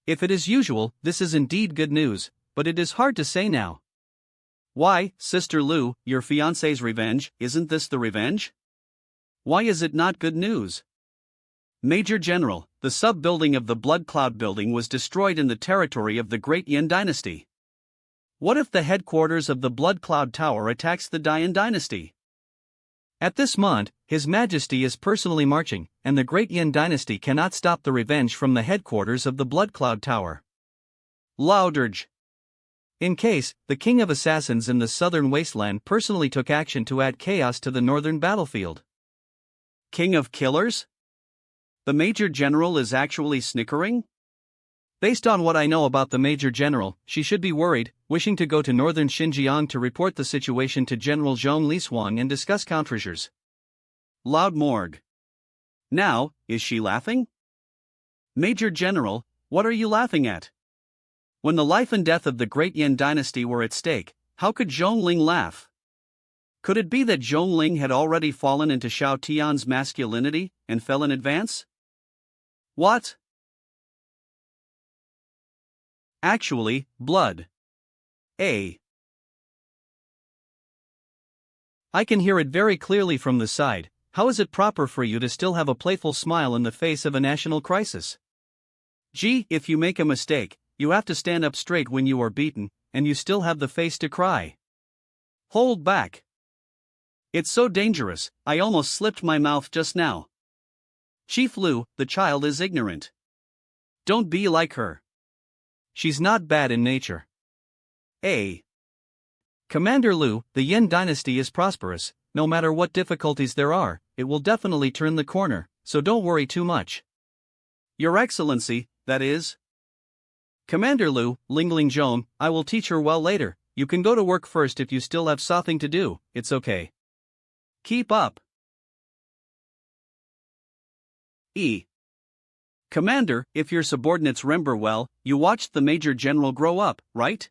If it is usual, this is indeed good news, but it is hard to say now. Why, Sister Lu, your fiancé's revenge, isn't this the revenge? Why is it not good news? Major General, the sub-building of the Blood Cloud building was destroyed in the territory of the Great Yin Dynasty. What if the headquarters of the Blood Cloud Tower attacks the Dayan Dynasty? At this moment, His Majesty is personally marching, and the Great Yin Dynasty cannot stop the revenge from the headquarters of the Blood Cloud Tower. Louderge. In case, the King of Assassins in the southern wasteland personally took action to add chaos to the northern battlefield. King of Killers? The Major General is actually snickering? Based on what I know about the Major General, she should be worried, wishing to go to northern Xinjiang to report the situation to General Zhong Lishuang and discuss countermeasures. Loud morgue. Now, is she laughing? Major General, what are you laughing at? When the life and death of the Great Yin Dynasty were at stake, how could Zhongling laugh? Could it be that Zhongling had already fallen into Xiao Tian's masculinity and fell in advance? What? Actually, blood. I can hear it very clearly from the side. How is it proper for you to still have a playful smile in the face of a national crisis? Gee, if you make a mistake, you have to stand up straight when you are beaten, and you still have the face to cry. Hold back. It's so dangerous, I almost slipped my mouth just now. Chief Lu, the child is ignorant. Don't be like her. She's not bad in nature. Commander Lu, the Yin dynasty is prosperous. No matter what difficulties there are, it will definitely turn the corner, so don't worry too much. Your Excellency, that is. Commander Lu, Lingling Zhong, I will teach her well later. You can go to work first if you still have something to do, it's okay. Keep up. Commander, if your subordinates remember well, you watched the Major General grow up, right?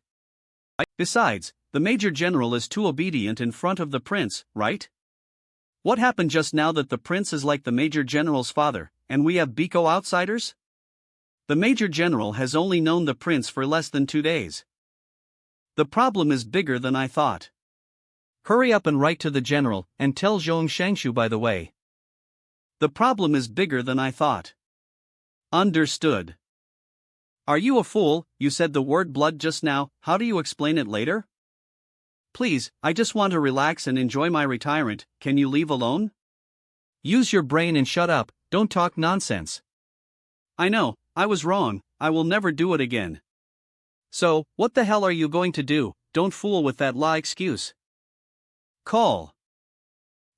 Besides, the Major General is too obedient in front of the Prince, right? What happened just now that the Prince is like the Major General's father, and we have Biko outsiders? The Major General has only known the Prince for less than 2 days. The problem is bigger than I thought. Hurry up and write to the General, and tell Zhong Shangshu by the way. The problem is bigger than I thought. Understood. Are you a fool? You said the word blood just now, how do you explain it later? Please, I just want to relax and enjoy my retirement, can you leave alone? Use your brain and shut up, don't talk nonsense. I know, I was wrong, I will never do it again. So, what the hell are you going to do? Don't fool with that lie excuse. Call.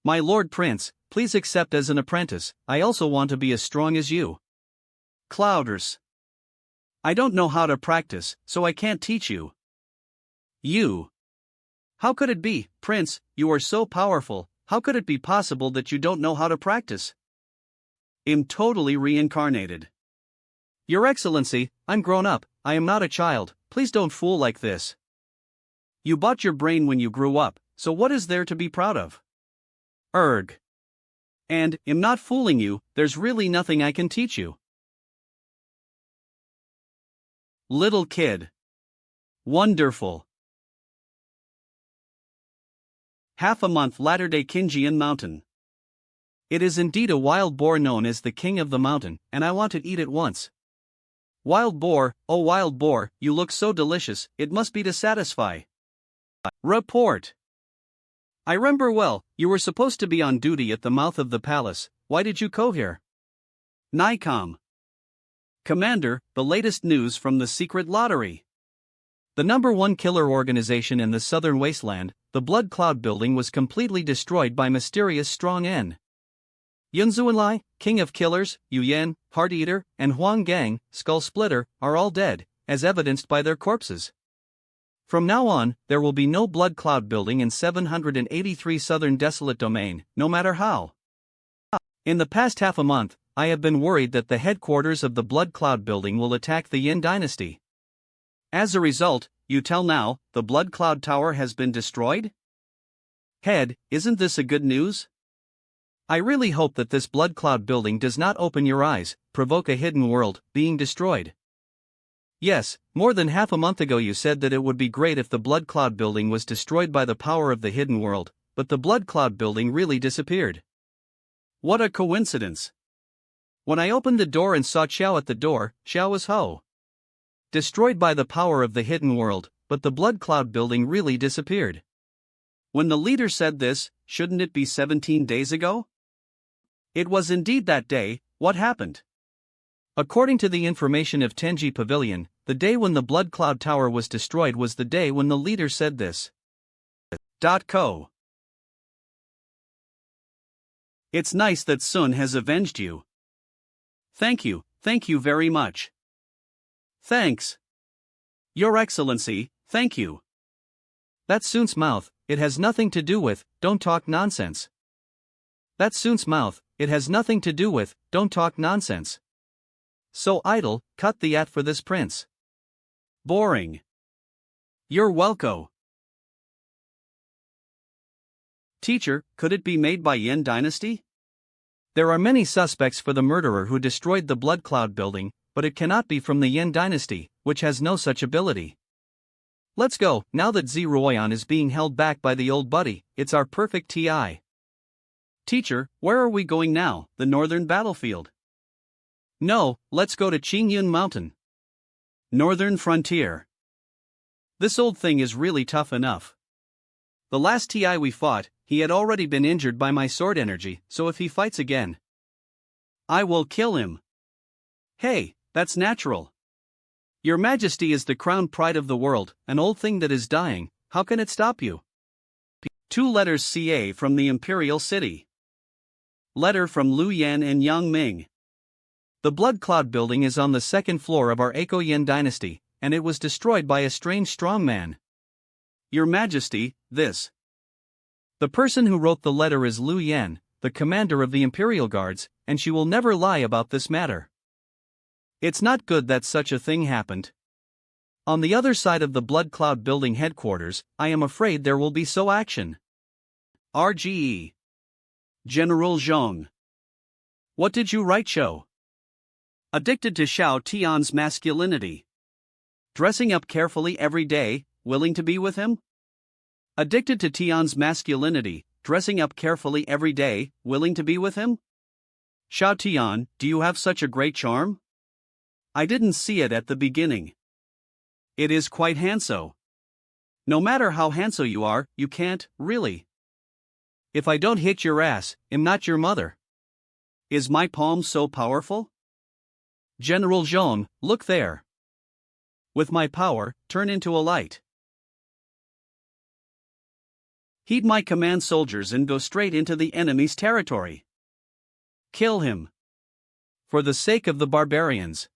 My Lord Prince, please accept as an apprentice, I also want to be as strong as you. Clouders. I don't know how to practice, so I can't teach you. You. How could it be, Prince, you are so powerful, how could it be possible that you don't know how to practice? I'm totally reincarnated. Your Excellency, I'm grown up, I am not a child, please don't fool like this. You bought your brain when you grew up, so what is there to be proud of? Erg. And, I'm not fooling you, there's really nothing I can teach you. Little kid. Wonderful. Half a month Latter-day Kinjian Mountain. It is indeed a wild boar known as the king of the mountain, and I want to eat it once. Wild boar, oh wild boar, you look so delicious, it must be to satisfy. Report. I remember well, you were supposed to be on duty at the mouth of the palace, why did you go here? Nicom. Commander, the latest news from the secret lottery. The #1 killer organization in the southern wasteland, the Blood Cloud Building, was completely destroyed by mysterious strong N. Yunzuanlai, King of Killers, Yu Yan, Heart Eater, and Huang Gang, Skull Splitter, are all dead, as evidenced by their corpses. From now on, there will be no Blood Cloud Building in 783 Southern Desolate Domain, no matter how. In the past half a month, I have been worried that the headquarters of the Blood Cloud Building will attack the Yin dynasty. As a result, you tell now, the Blood Cloud Tower has been destroyed? Head, isn't this a good news? I really hope that this Blood Cloud Building does not open your eyes, provoke a hidden world, being destroyed. Yes, more than half a month ago you said that it would be great if the Blood Cloud Building was destroyed by the power of the hidden world, but the Blood Cloud Building really disappeared. What a coincidence. When I opened the door and saw Xiao at the door, Xiao was destroyed by the power of the hidden world, but the Blood Cloud Building really disappeared. When the leader said this, shouldn't it be 17 days ago? It was indeed that day. What happened? According to the information of Tenji Pavilion, the day when the Blood Cloud Tower was destroyed was the day when the leader said this. Co. It's nice that Sun has avenged you. Thank you very much. Thanks. Your Excellency, thank you. That's Sun's mouth, it has nothing to do with, don't talk nonsense. That's Sun's mouth, it has nothing to do with, don't talk nonsense. So idle, cut the at for this prince. Boring. You're welcome. Teacher, could it be made by Yin Dynasty? There are many suspects for the murderer who destroyed the Blood Cloud Building, but it cannot be from the Yin Dynasty, which has no such ability. Let's go, now that Zeroyan is being held back by the old buddy, it's our perfect TI. Teacher, where are we going now, the northern battlefield? No, let's go to Qingyun Mountain. Northern frontier. This old thing is really tough enough. The last TI we fought, he had already been injured by my sword energy, so if he fights again, I will kill him. Hey, that's natural. Your Majesty is the crown pride of the world, an old thing that is dying, how can it stop you? 2 letters CA from the Imperial City. Letter from Lu Yan and Yang Ming. The Blood Cloud Building is on the 2nd floor of our Eiko Yin dynasty, and it was destroyed by a strange strongman. Your Majesty, this. The person who wrote the letter is Lu Yan, the commander of the Imperial Guards, and she will never lie about this matter. It's not good that such a thing happened. On the other side of the Blood Cloud Building headquarters, I am afraid there will be so action. RGE. General Zhong. What did you write, Shou? Addicted to Xiao Tian's masculinity. Dressing up carefully every day, willing to be with him? Addicted to Tian's masculinity, dressing up carefully every day, willing to be with him? Xiao Tian, do you have such a great charm? I didn't see it at the beginning. It is quite handsome. No matter how handsome you are, you can't, really. If I don't hit your ass, I'm not your mother. Is my palm so powerful? General Jean, look there. With my power, turn into a light. Heed my command, soldiers, and go straight into the enemy's territory. Kill him. For the sake of the barbarians.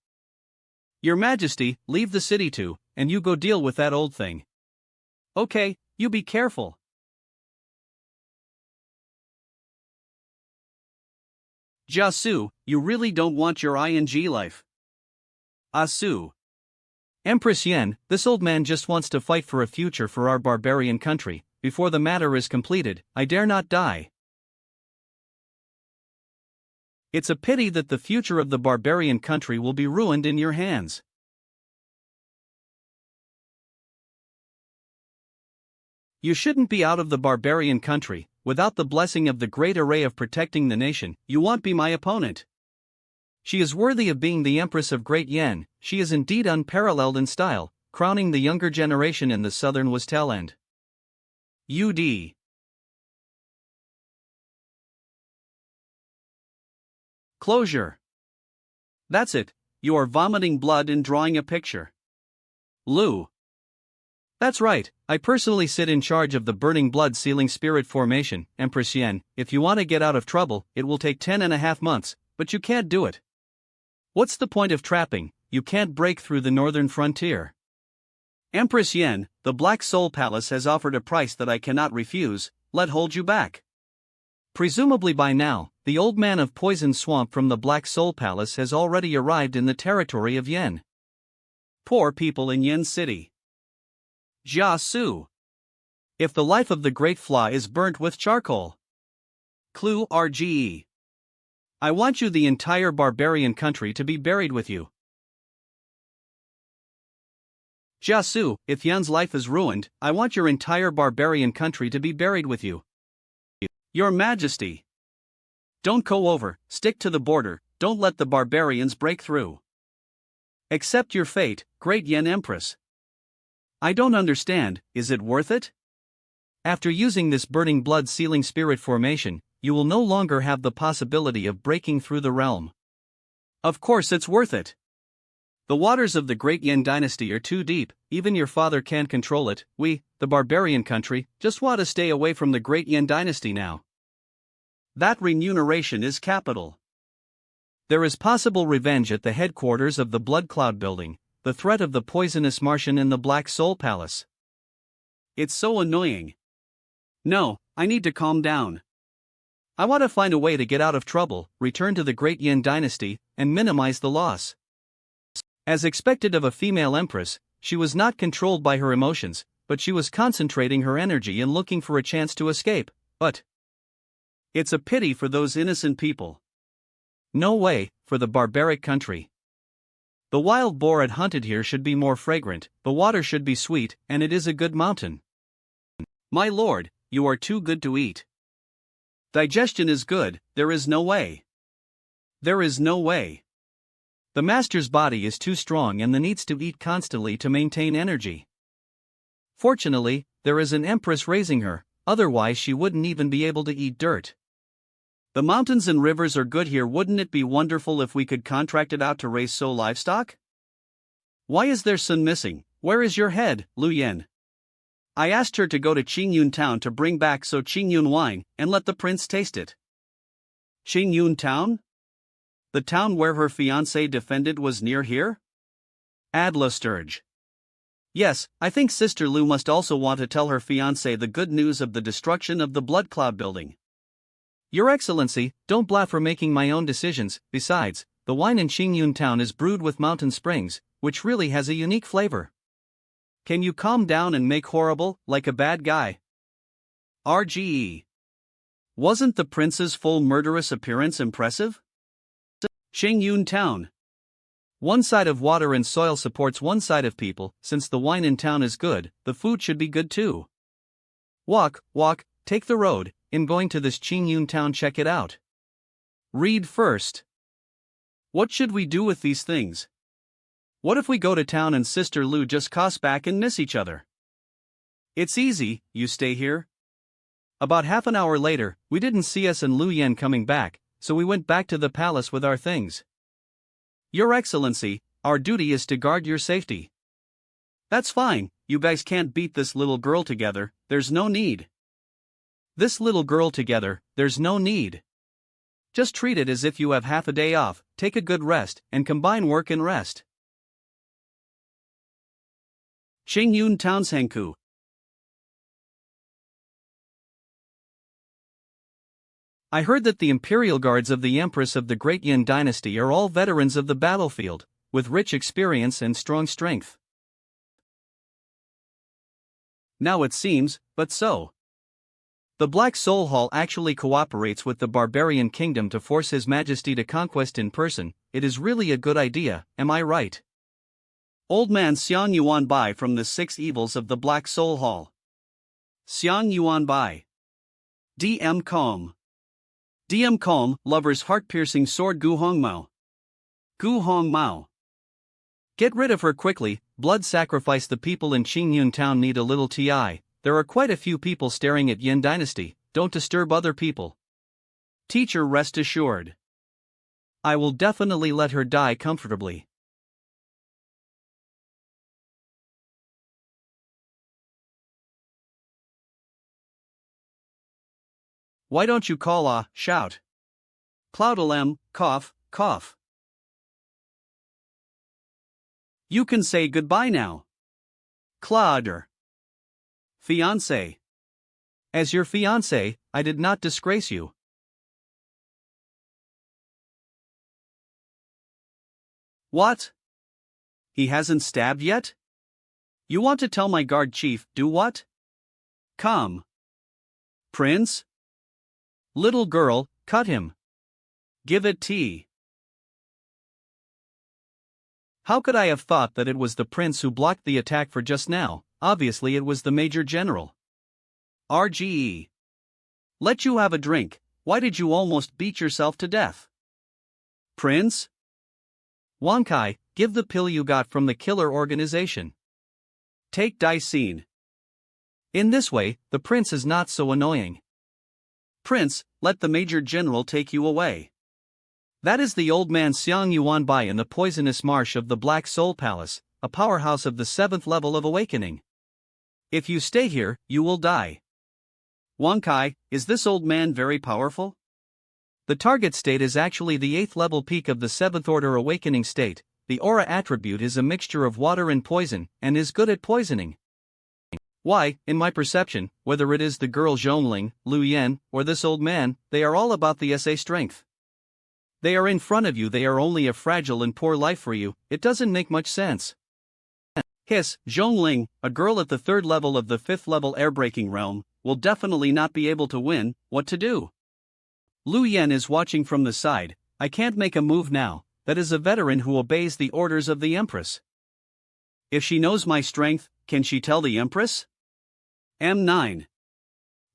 Your Majesty, leave the city too, and you go deal with that old thing. Okay, you be careful. Jiasu, you really don't want your ing life. Asu. Empress Yen, this old man just wants to fight for a future for our barbarian country. Before the matter is completed, I dare not die. It's a pity that the future of the barbarian country will be ruined in your hands. You shouldn't be out of the barbarian country. Without the blessing of the great array of protecting the nation, you won't be my opponent. She is worthy of being the Empress of Great Yen. She is indeed unparalleled in style, crowning the younger generation in the southern Westland. UD. Closure. That's it, you are vomiting blood and drawing a picture. Lu. That's right, I personally sit in charge of the burning blood sealing spirit formation, Empress Yen. If you want to get out of trouble, it will take 10.5 months, but you can't do it. What's the point of trapping? You can't break through the northern frontier. Empress Yen, the Black Soul Palace has offered a price that I cannot refuse. Let hold you back. Presumably by now, the old man of Poison Swamp from the Black Soul Palace has already arrived in the territory of Yen. Poor people in Yen City. Jiasu. If the life of the Great Flaw is burnt with charcoal. Clue RGE. I want you the entire barbarian country to be buried with you. Jiasu, if Yan's life is ruined, I want your entire barbarian country to be buried with you. Your Majesty. Don't go over, stick to the border, don't let the barbarians break through. Accept your fate, Great Yen Empress. I don't understand, is it worth it? After using this burning blood sealing spirit formation, you will no longer have the possibility of breaking through the realm. Of course it's worth it. The waters of the Great Yen dynasty are too deep, even your father can't control it. We, the barbarian country, just want to stay away from the Great Yen dynasty now. That remuneration is capital. There is possible revenge at the headquarters of the Blood Cloud building, the threat of the poisonous Martian in the Black Soul Palace. It's so annoying. No, I need to calm down. I want to find a way to get out of trouble, return to the Great Yen dynasty, and minimize the loss. As expected of a female empress, she was not controlled by her emotions, but she was concentrating her energy and looking for a chance to escape. But it's a pity for those innocent people. No way, for the barbaric country. The wild boar it hunted here should be more fragrant, the water should be sweet, and it is a good mountain. My lord, you are too good to eat. Digestion is good, there is no way. There is no way. The master's body is too strong and needs to eat constantly to maintain energy. Fortunately, there is an empress raising her, otherwise she wouldn't even be able to eat dirt. The mountains and rivers are good here. Wouldn't it be wonderful if we could contract it out to raise so livestock? Why is their son missing? Where is your head, Lu Yen? I asked her to go to Qingyun town to bring back so Qingyun wine, and let the prince taste it. Qingyun town? The town where her fiancé defended was near here? Adla Sturge. Yes, I think Sister Lu must also want to tell her fiancé the good news of the destruction of the Blood Cloud building. Your Excellency, don't bluff for making my own decisions. Besides, the wine in Qingyun town is brewed with mountain springs, which really has a unique flavor. Can you calm down and make horrible, like a bad guy? RGE. Wasn't the prince's full murderous appearance impressive? Qingyun town. One side of water and soil supports one side of people. Since the wine in town is good, the food should be good too. Walk, take the road. In going to this Qingyun town, check it out. Read first. What should we do with these things? What if we go to town and Sister Lu just costs back and miss each other? It's easy, you stay here. About half an hour later, we didn't see us and Lu Yen coming back, so we went back to the palace with our things. Your Excellency, our duty is to guard your safety. That's fine, you guys can't beat this little girl together, there's no need. This little girl together, there's no need. Just treat it as if you have half a day off, take a good rest, and combine work and rest. Qingyun Townshanku. I heard that the imperial guards of the Empress of the Great Yin Dynasty are all veterans of the battlefield, with rich experience and strong strength. Now it seems, but so. The Black Soul Hall actually cooperates with the Barbarian Kingdom to force His Majesty to conquest in person. It is really a good idea, am I right? Old Man Xiang Yuan Bai from the Six Evils of the Black Soul Hall. Xiang Yuan Bai. DM Calm. DM Calm, lover's heart-piercing sword Gu Hong Mao. Gu Hong Mao. Get rid of her quickly, blood sacrifice. The people in Qingyun town need a little TI. There are quite a few people staring at Yin Dynasty, don't disturb other people. Teacher, rest assured. I will definitely let her die comfortably. Why don't you call shout? Cloudalem, cough, cough. You can say goodbye now. Clauder. Fiancé. As your fiancé, I did not disgrace you. What? He hasn't stabbed yet? You want to tell my guard chief, do what? Come. Prince? Little girl, cut him. Give it tea. How could I have thought that it was the prince who blocked the attack for just now? Obviously it was the Major General. RGE. Let you have a drink, why did you almost beat yourself to death? Prince? Wankai, give the pill you got from the killer organization. Take Daisine. In this way, the prince is not so annoying. Prince, let the Major General take you away. That is the old man Xiang Yuan Bai in the poisonous marsh of the Black Soul Palace, a powerhouse of the 7th level of awakening. If you stay here, you will die. Wankai, is this old man very powerful? The target state is actually the 8th level peak of the 7th order awakening state. The aura attribute is a mixture of water and poison, and is good at poisoning. Why, in my perception, whether it is the girl Zhongling, Lu Yen, or this old man, they are all about the SA strength. They are in front of you, they are only a fragile and poor life for you, it doesn't make much sense. Hiss, Zhongling, a girl at the 3rd level of the 5th level airbreaking realm, will definitely not be able to win. What to do? Lu Yen is watching from the side. I can't make a move now, that is a veteran who obeys the orders of the Empress. If she knows my strength, can she tell the Empress? M9.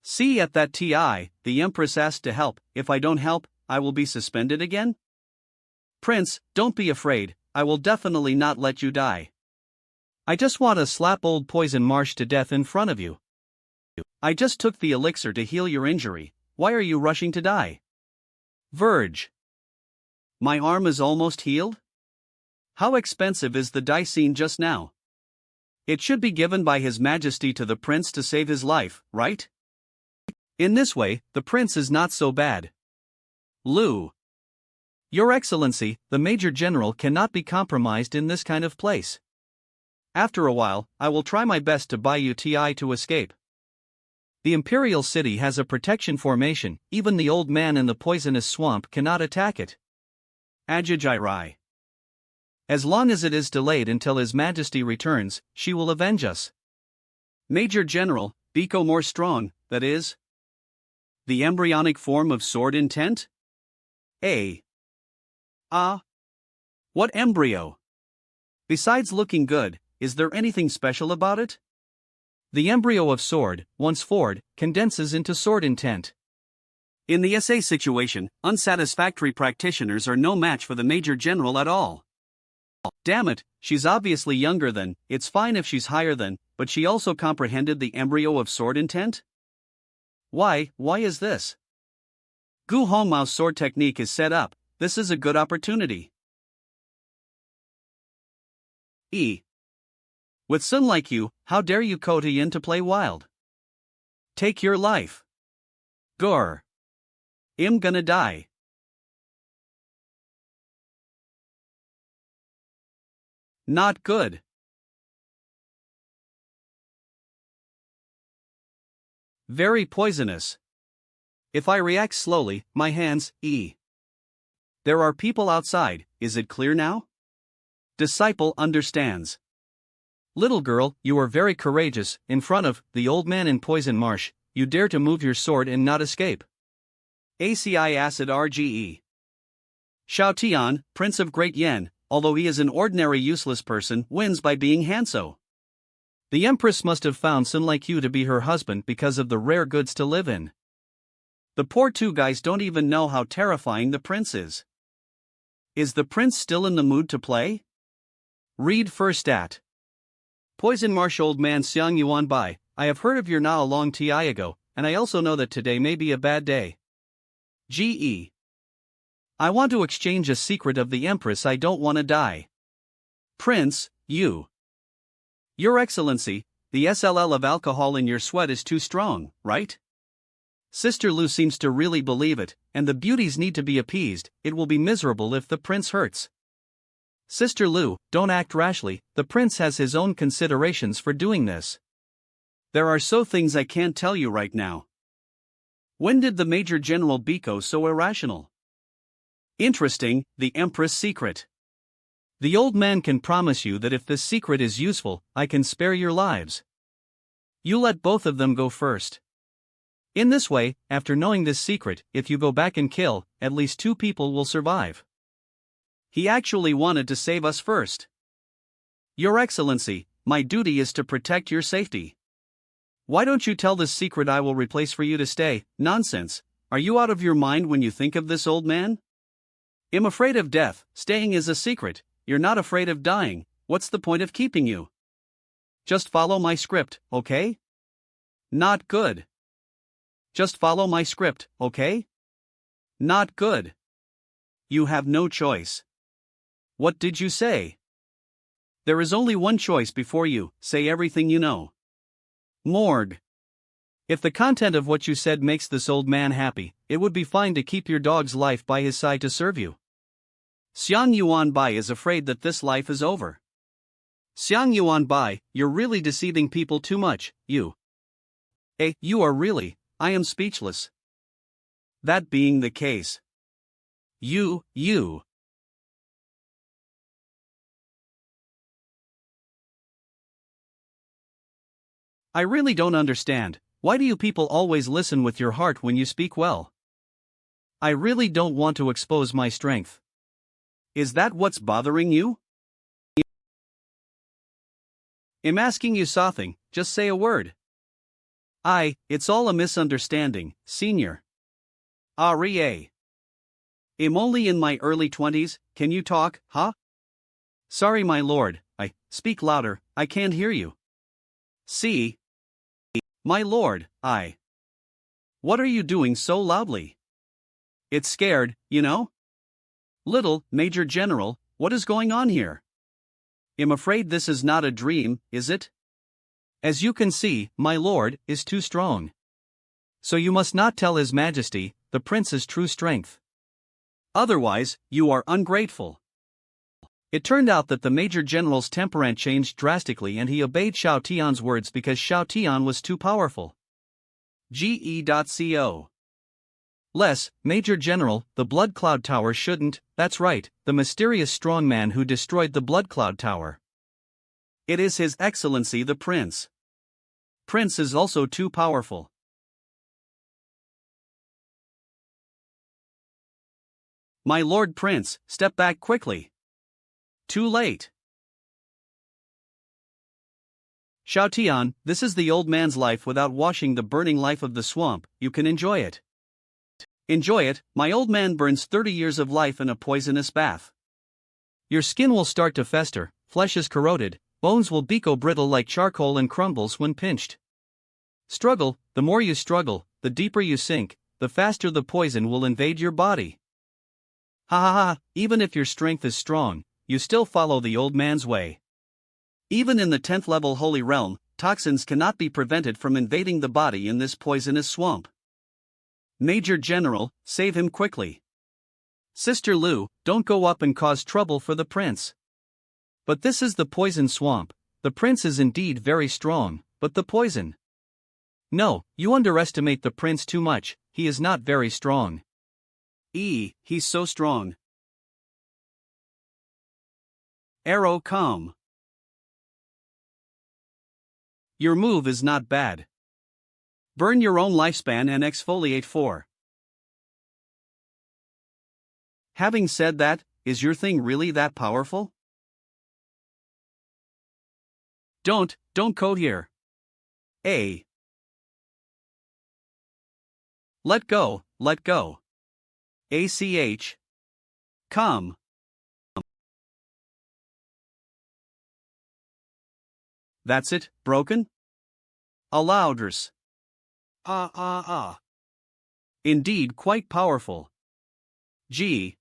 See at that TI, the Empress asked to help, if I don't help, I will be suspended again? Prince, don't be afraid, I will definitely not let you die. I just want to slap old Poison Marsh to death in front of you. I just took the elixir to heal your injury, why are you rushing to die? Verge. My arm is almost healed? How expensive is the Daisine just now? It should be given by His Majesty to the prince to save his life, right? In this way, the prince is not so bad. Lu. Your Excellency, the Major General cannot be compromised in this kind of place. After a while, I will try my best to buy you TI to escape. The Imperial City has a protection formation, even the old man in the poisonous swamp cannot attack it. Ajajirai. As long as it is delayed until His Majesty returns, she will avenge us. Major General, Biko more strong, that is? The embryonic form of sword intent? What embryo? Besides looking good, is there anything special about it? The embryo of sword, once formed, condenses into sword intent. In the SA situation, unsatisfactory practitioners are no match for the Major General at all. Damn it, she's obviously younger than, it's fine if she's higher than, but she also comprehended the embryo of sword intent? Why is this? Gu Hongmao's sword technique is set up, this is a good opportunity. With son like you, how dare you Kota Yin to play wild? Take your life. Gor. I'm gonna die. Not good. Very poisonous. If I react slowly, my hands, There are people outside, is it clear now? Disciple understands. Little girl, you are very courageous, in front of the old man in Poison Marsh, you dare to move your sword and not escape. ACI acid RGE. Xiao Tian, Prince of Great Yen, although he is an ordinary useless person, wins by being Hanso. The Empress must have found someone like you to be her husband because of the rare goods to live in. The poor two guys don't even know how terrifying the prince is. Is the prince still in the mood to play? Read first at Poison Marsh. Old man Xiang Yuan Bai, I have heard of your now a long time ago, and I also know that today may be a bad day. GE. I want to exchange a secret of the Empress. I don't want to die. Prince, you. Your Excellency, the SLL of alcohol in your sweat is too strong, right? Sister Lu seems to really believe it, and the beauties need to be appeased. It will be miserable if the prince hurts. Sister Lu, don't act rashly, the prince has his own considerations for doing this. There are so things I can't tell you right now. When did the Major General Biko so irrational? Interesting, the Empress secret. The old man can promise you that if this secret is useful, I can spare your lives. You let both of them go first. In this way, after knowing this secret, if you go back and kill, at least 2 people will survive. He actually wanted to save us first. Your Excellency, my duty is to protect your safety. Why don't you tell this secret? I will replace for you to stay. Nonsense, are you out of your mind when you think of this, old man? I'm afraid of death, staying is a secret, you're not afraid of dying, what's the point of keeping you? Just follow my script, okay? Not good. Just follow my script, okay? Not good. You have no choice. What did you say? There is only one choice before you, say everything you know. Morgue. If the content of what you said makes this old man happy, it would be fine to keep your dog's life by his side to serve you. Xiang Yuan Bai is afraid that this life is over. Xiang Yuan Bai, you're really deceiving people too much, you. You are really, I am speechless. That being the case. You. I really don't understand, why do you people always listen with your heart when you speak well? I really don't want to expose my strength. Is that what's bothering you? I'm asking you something, just say a word. It's all a misunderstanding, senior. I'm only in my early 20s, can you talk, huh? Sorry my lord, speak louder, I can't hear you. See? My lord, What are you doing so loudly? It's scared, you know? Little, Major General, what is going on here? I'm afraid this is not a dream, is it? As you can see, my lord is too strong. So you must not tell His Majesty, the prince's true strength. Otherwise, you are ungrateful. It turned out that the Major General's temperament changed drastically and he obeyed Xiao Tian's words because Xiao Tian was too powerful. GE.co. Major General, the Blood Cloud Tower shouldn't, that's right, the mysterious strong man who destroyed the Blood Cloud Tower. It is His Excellency the Prince. Prince is also too powerful. My Lord Prince, step back quickly. Too late. Xiao Tian, this is the old man's life without washing the burning life of the swamp, you can enjoy it. Enjoy it, my old man burns 30 years of life in a poisonous bath. Your skin will start to fester, flesh is corroded, bones will become brittle like charcoal and crumbles when pinched. Struggle, the more you struggle, the deeper you sink, the faster the poison will invade your body. Ha ha ha, even if your strength is strong, you still follow the old man's way. Even in the 10th level holy realm, toxins cannot be prevented from invading the body in this poisonous swamp. Major General, save him quickly. Sister Lu, don't go up and cause trouble for the prince. But this is the poison swamp. The prince is indeed very strong, but the poison. No, you underestimate the prince too much, he is not very strong. He's so strong. Arrow calm. Your move is not bad. Burn your own lifespan and exfoliate 4. Having said that, is your thing really that powerful? Don't code here. Let go. ACH. Calm. That's it, broken? Allowders. Indeed quite powerful. Gee.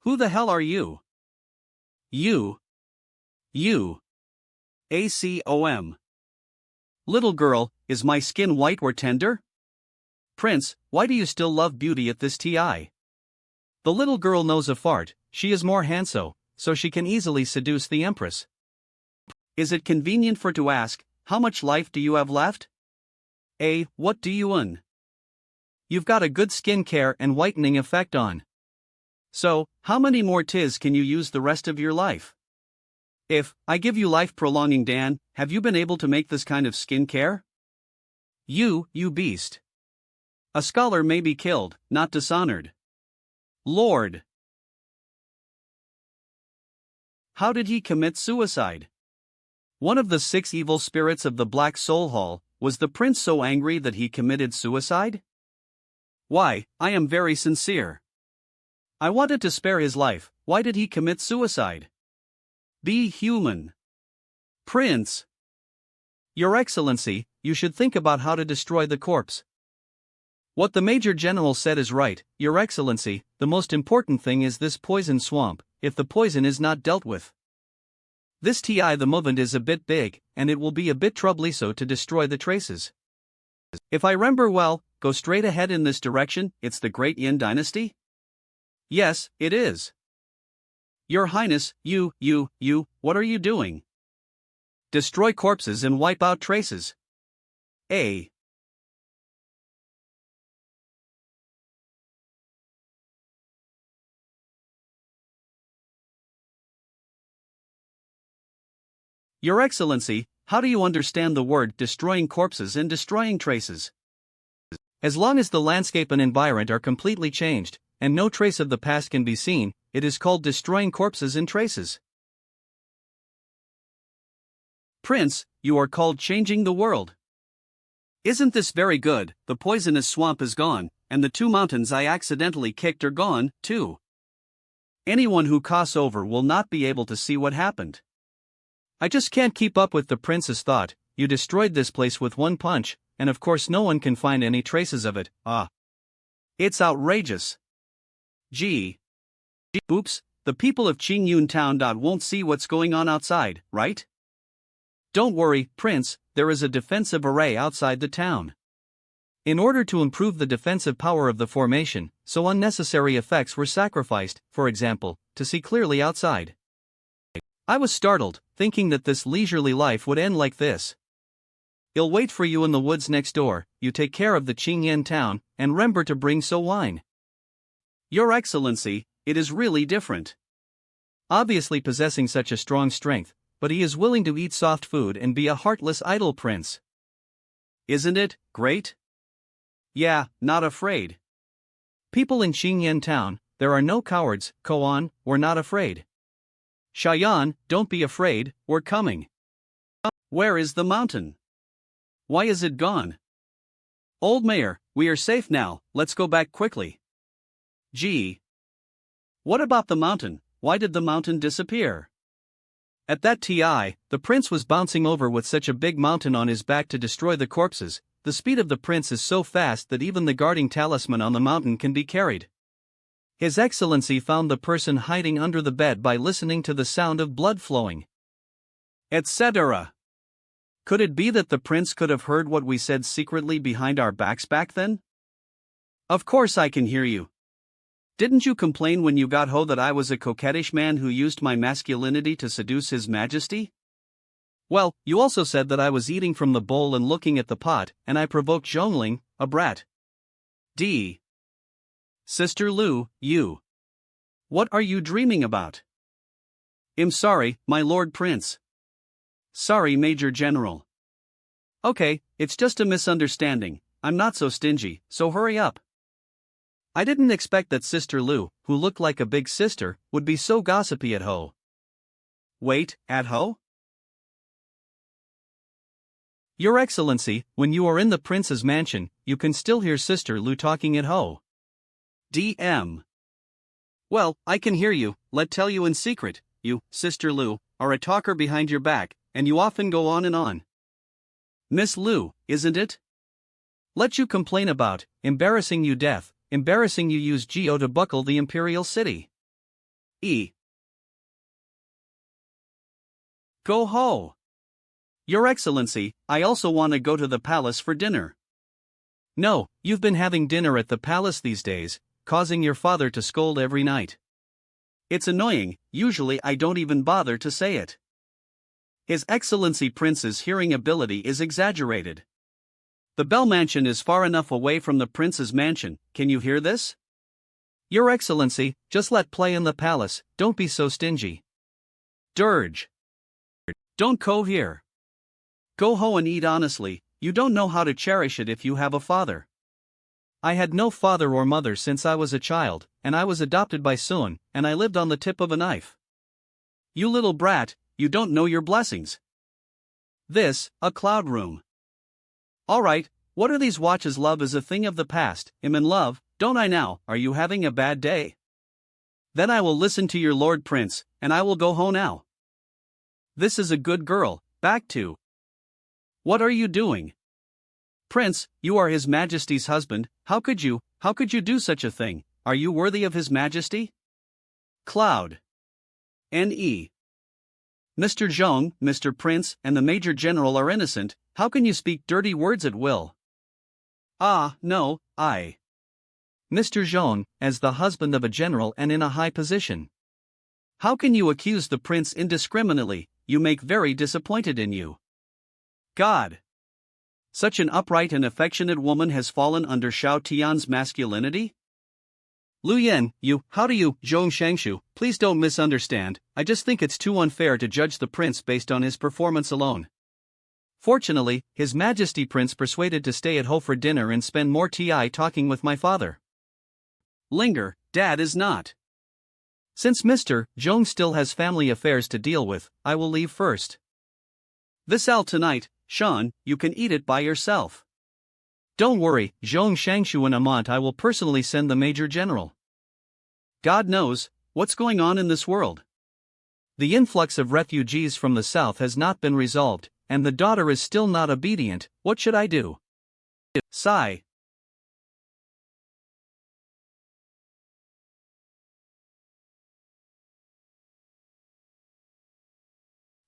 Who the hell are you? You. ACOM. Little girl, is my skin white or tender? Prince, why do you still love beauty at this TI? The little girl knows a fart, she is more handsome, so she can easily seduce the Empress. Is it convenient for to ask, how much life do you have left? What do you own? You've got a good skin care and whitening effect on. So, how many more tis can you use the rest of your life? If I give you life prolonging Dan, have you been able to make this kind of skin care? You beast. A scholar may be killed, not dishonored. Lord. How did he commit suicide? One of the 6 evil spirits of the Black Soul Hall, was the prince so angry that he committed suicide? Why, I am very sincere. I wanted to spare his life, why did he commit suicide? Be human. Prince. Your Excellency, you should think about how to destroy the corpse. What the Major General said is right, Your Excellency, the most important thing is this poison swamp, if the poison is not dealt with. This TI the movement is a bit big, and it will be a bit troublesome to destroy the traces. If I remember well, go straight ahead in this direction, it's the Great Yin Dynasty? Yes, it is. Your Highness, you, what are you doing? Destroy corpses and wipe out traces. Your Excellency, how do you understand the word destroying corpses and destroying traces? As long as the landscape and environment are completely changed, and no trace of the past can be seen, it is called destroying corpses and traces. Prince, you are called changing the world. Isn't this very good? The poisonous swamp is gone, and the 2 mountains I accidentally kicked are gone, too. Anyone who crosses over will not be able to see what happened. I just can't keep up with the prince's thought, you destroyed this place with 1 punch, and of course no one can find any traces of it, It's outrageous. Oops, the people of Qingyun Town won't see what's going on outside, right? Don't worry, Prince, there is a defensive array outside the town. In order to improve the defensive power of the formation, so unnecessary effects were sacrificed, for example, to see clearly outside. I was startled, thinking that this leisurely life would end like this. I'll wait for you in the woods next door, you take care of the Qingyan town, and remember to bring so wine. Your Excellency, it is really different. Obviously possessing such a strong strength, but he is willing to eat soft food and be a heartless idle prince. Isn't it great? Yeah, not afraid. People in Qingyan town, there are no cowards, Koan, we're not afraid. Shayan, don't be afraid, we're coming. Where is the mountain? Why is it gone? Old Mayor, we are safe now, let's go back quickly. Gee. What about the mountain? why did the mountain disappear? At that TI, the prince was bouncing over with such a big mountain on his back to destroy the corpses. The speed of the prince is so fast that even the guarding talisman on the mountain can be carried. His Excellency found the person hiding under the bed by listening to the sound of blood flowing, etc. Could it be that the prince could have heard what we said secretly behind our backs back then? Of course I can hear you. Didn't you complain when you got ho that I was a coquettish man who used my masculinity to seduce His Majesty? Well, you also said that I was eating from the bowl and looking at the pot, and I provoked Zhongling, a brat. D. Sister Lu, you. What are you dreaming about? I'm sorry, my Lord Prince. Sorry, Major General. Okay, it's just a misunderstanding. I'm not so stingy, so hurry up. I didn't expect that Sister Lu, who looked like a big sister, would be so gossipy at ho. Wait, at ho? Your Excellency, when you are in the prince's mansion, you can still hear Sister Lu talking at ho. DM. Well, I can hear you. Let tell you in secret, you, Sister Lu, are a talker behind your back, and you often go on and on. Miss Lu, isn't it? Let you complain about, embarrassing you death, embarrassing you use Geo to buckle the imperial city. E. Go ho. Your Excellency, I also want to go to the palace for dinner. No, you've been having dinner at the palace these days, causing your father to scold every night. It's annoying, usually I don't even bother to say it. His Excellency Prince's hearing ability is exaggerated. The Bell Mansion is far enough away from the Prince's mansion, can you hear this? Your Excellency, just let play in the palace, don't be so stingy. Dirge. Don't go here. Go ho and eat honestly, you don't know how to cherish it if you have a father. I had no father or mother since I was a child, and I was adopted by Sun, and I lived on the tip of a knife. You little brat, you don't know your blessings. This, a cloud room. Alright, what are these watches? Love is a thing of the past, I'm in love, don't I now, are you having a bad day? Then I will listen to your Lord Prince, and I will go ho now. This is a good girl, back to. What are you doing? Prince, you are His Majesty's husband, how could you do such a thing, are you worthy of His Majesty? Cloud. N.E. Mr. Zhong, Mr. Prince, and the Major General are innocent, how can you speak dirty words at will? Ah, no, I. Mr. Zhong, as the husband of a general and in a high position. How can you accuse the prince indiscriminately, you make very disappointed in you. God. Such an upright and affectionate woman has fallen under Xiao Tian's masculinity? Lu Yan, how do you, Zhong Shangshu, please don't misunderstand, I just think it's too unfair to judge the prince based on his performance alone. Fortunately, His Majesty Prince persuaded to stay at home for dinner and spend more TI talking with my father. Linger, Dad is not. Since Mr. Zhong still has family affairs to deal with, I will leave first. This al tonight, Sean, you can eat it by yourself. Don't worry, Zhong Shangshu and Amant, I will personally send the Major General. God knows, what's going on in this world. The influx of refugees from the south has not been resolved, and the daughter is still not obedient, what should I do? Sigh.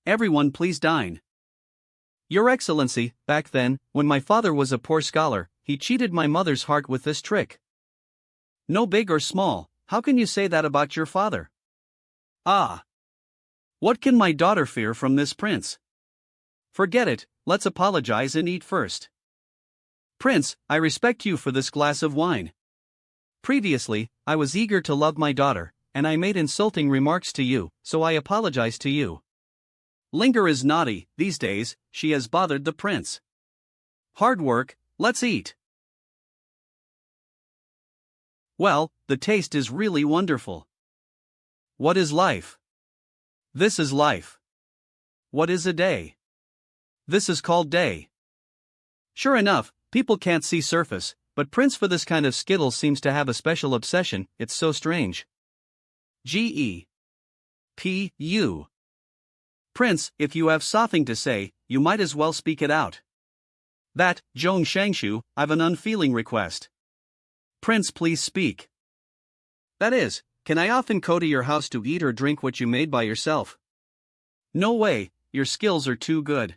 Everyone please dine. Your Excellency, back then, when my father was a poor scholar, he cheated my mother's heart with this trick. No big or small, how can you say that about your father? Ah. What can my daughter fear from this prince? Forget it, let's apologize and eat first. Prince, I respect you for this glass of wine. Previously, I was eager to love my daughter, and I made insulting remarks to you, so I apologize to you. Linger is naughty, these days, she has bothered the prince. Hard work, let's eat. Well, the taste is really wonderful. What is life? This is life. What is a day? This is called day. Sure enough, people can't see surface, but Prince for this kind of skittles seems to have a special obsession, it's so strange. G.E. P.U. Prince, if you have something to say, you might as well speak it out. That, Zhong Shangshu, I've an unfeeling request. Prince, please speak. That is, can I often go to your house to eat or drink what you made by yourself? No way, your skills are too good.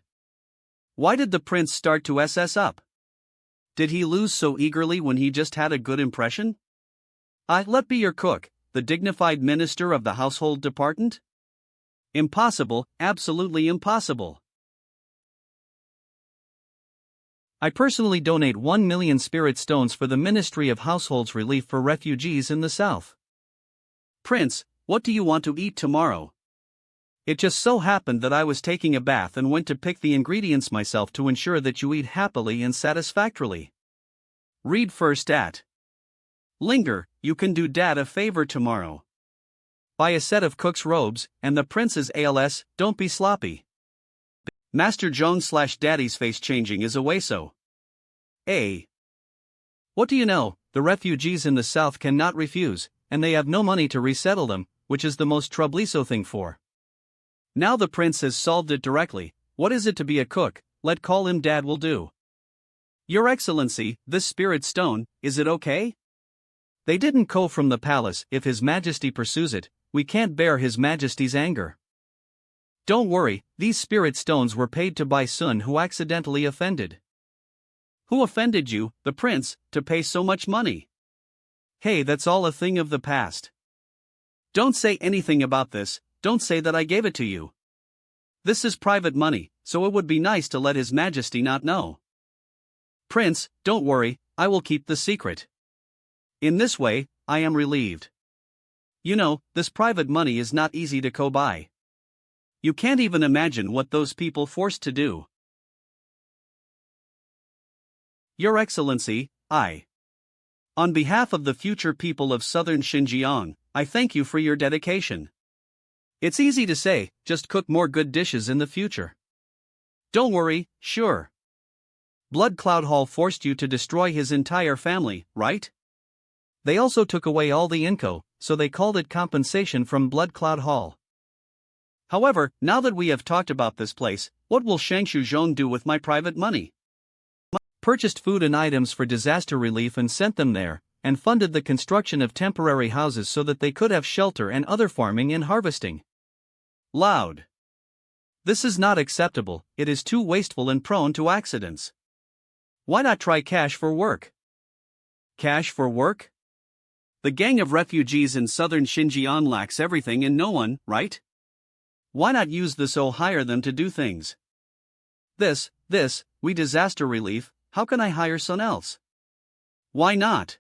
Why did the prince start to SS up? Did he lose so eagerly when he just had a good impression? Let be your cook, the dignified minister of the household department? Impossible, absolutely impossible. I personally donate 1 million spirit stones for the Ministry of Households Relief for refugees in the South. Prince, what do you want to eat tomorrow? It just so happened that I was taking a bath and went to pick the ingredients myself to ensure that you eat happily and satisfactorily. Read first at. Linger, you can do Dad a favor tomorrow. Buy a set of cook's robes, and the prince's ALS, don't be sloppy. Master Jones/Daddy's face changing is away so. A. What do you know, the refugees in the south cannot refuse, and they have no money to resettle them, which is the most troublesome thing for. Now the prince has solved it directly. What is it to be a cook? Let call him Dad will do. Your Excellency, this spirit stone, is it okay? They didn't go from the palace. If His Majesty pursues it, we can't bear His Majesty's anger. Don't worry, these spirit stones were paid to by Sun who accidentally offended. Who offended you, the prince, to pay so much money? Hey, that's all a thing of the past. Don't say anything about this, don't say that I gave it to you. This is private money, so it would be nice to let His Majesty not know. Prince, don't worry, I will keep the secret. In this way, I am relieved. You know, this private money is not easy to go by. You can't even imagine what those people forced to do. Your Excellency, on behalf of the future people of southern Xinjiang, I thank you for your dedication. It's easy to say, just cook more good dishes in the future. Don't worry, sure. Blood Cloud Hall forced you to destroy his entire family, right? They also took away all the info, so they called it compensation from Blood Cloud Hall. However, now that we have talked about this place, what will Shangshu Zhong do with my private money? Purchased food and items for disaster relief and sent them there, and funded the construction of temporary houses so that they could have shelter and other farming and harvesting. Loud. This is not acceptable, it is too wasteful and prone to accidents. Why not try cash for work? Cash for work? The gang of refugees in southern Xinjiang lacks everything and no one, right? Why not use this or hire them to do things? We disaster relief, how can I hire someone else? Why not?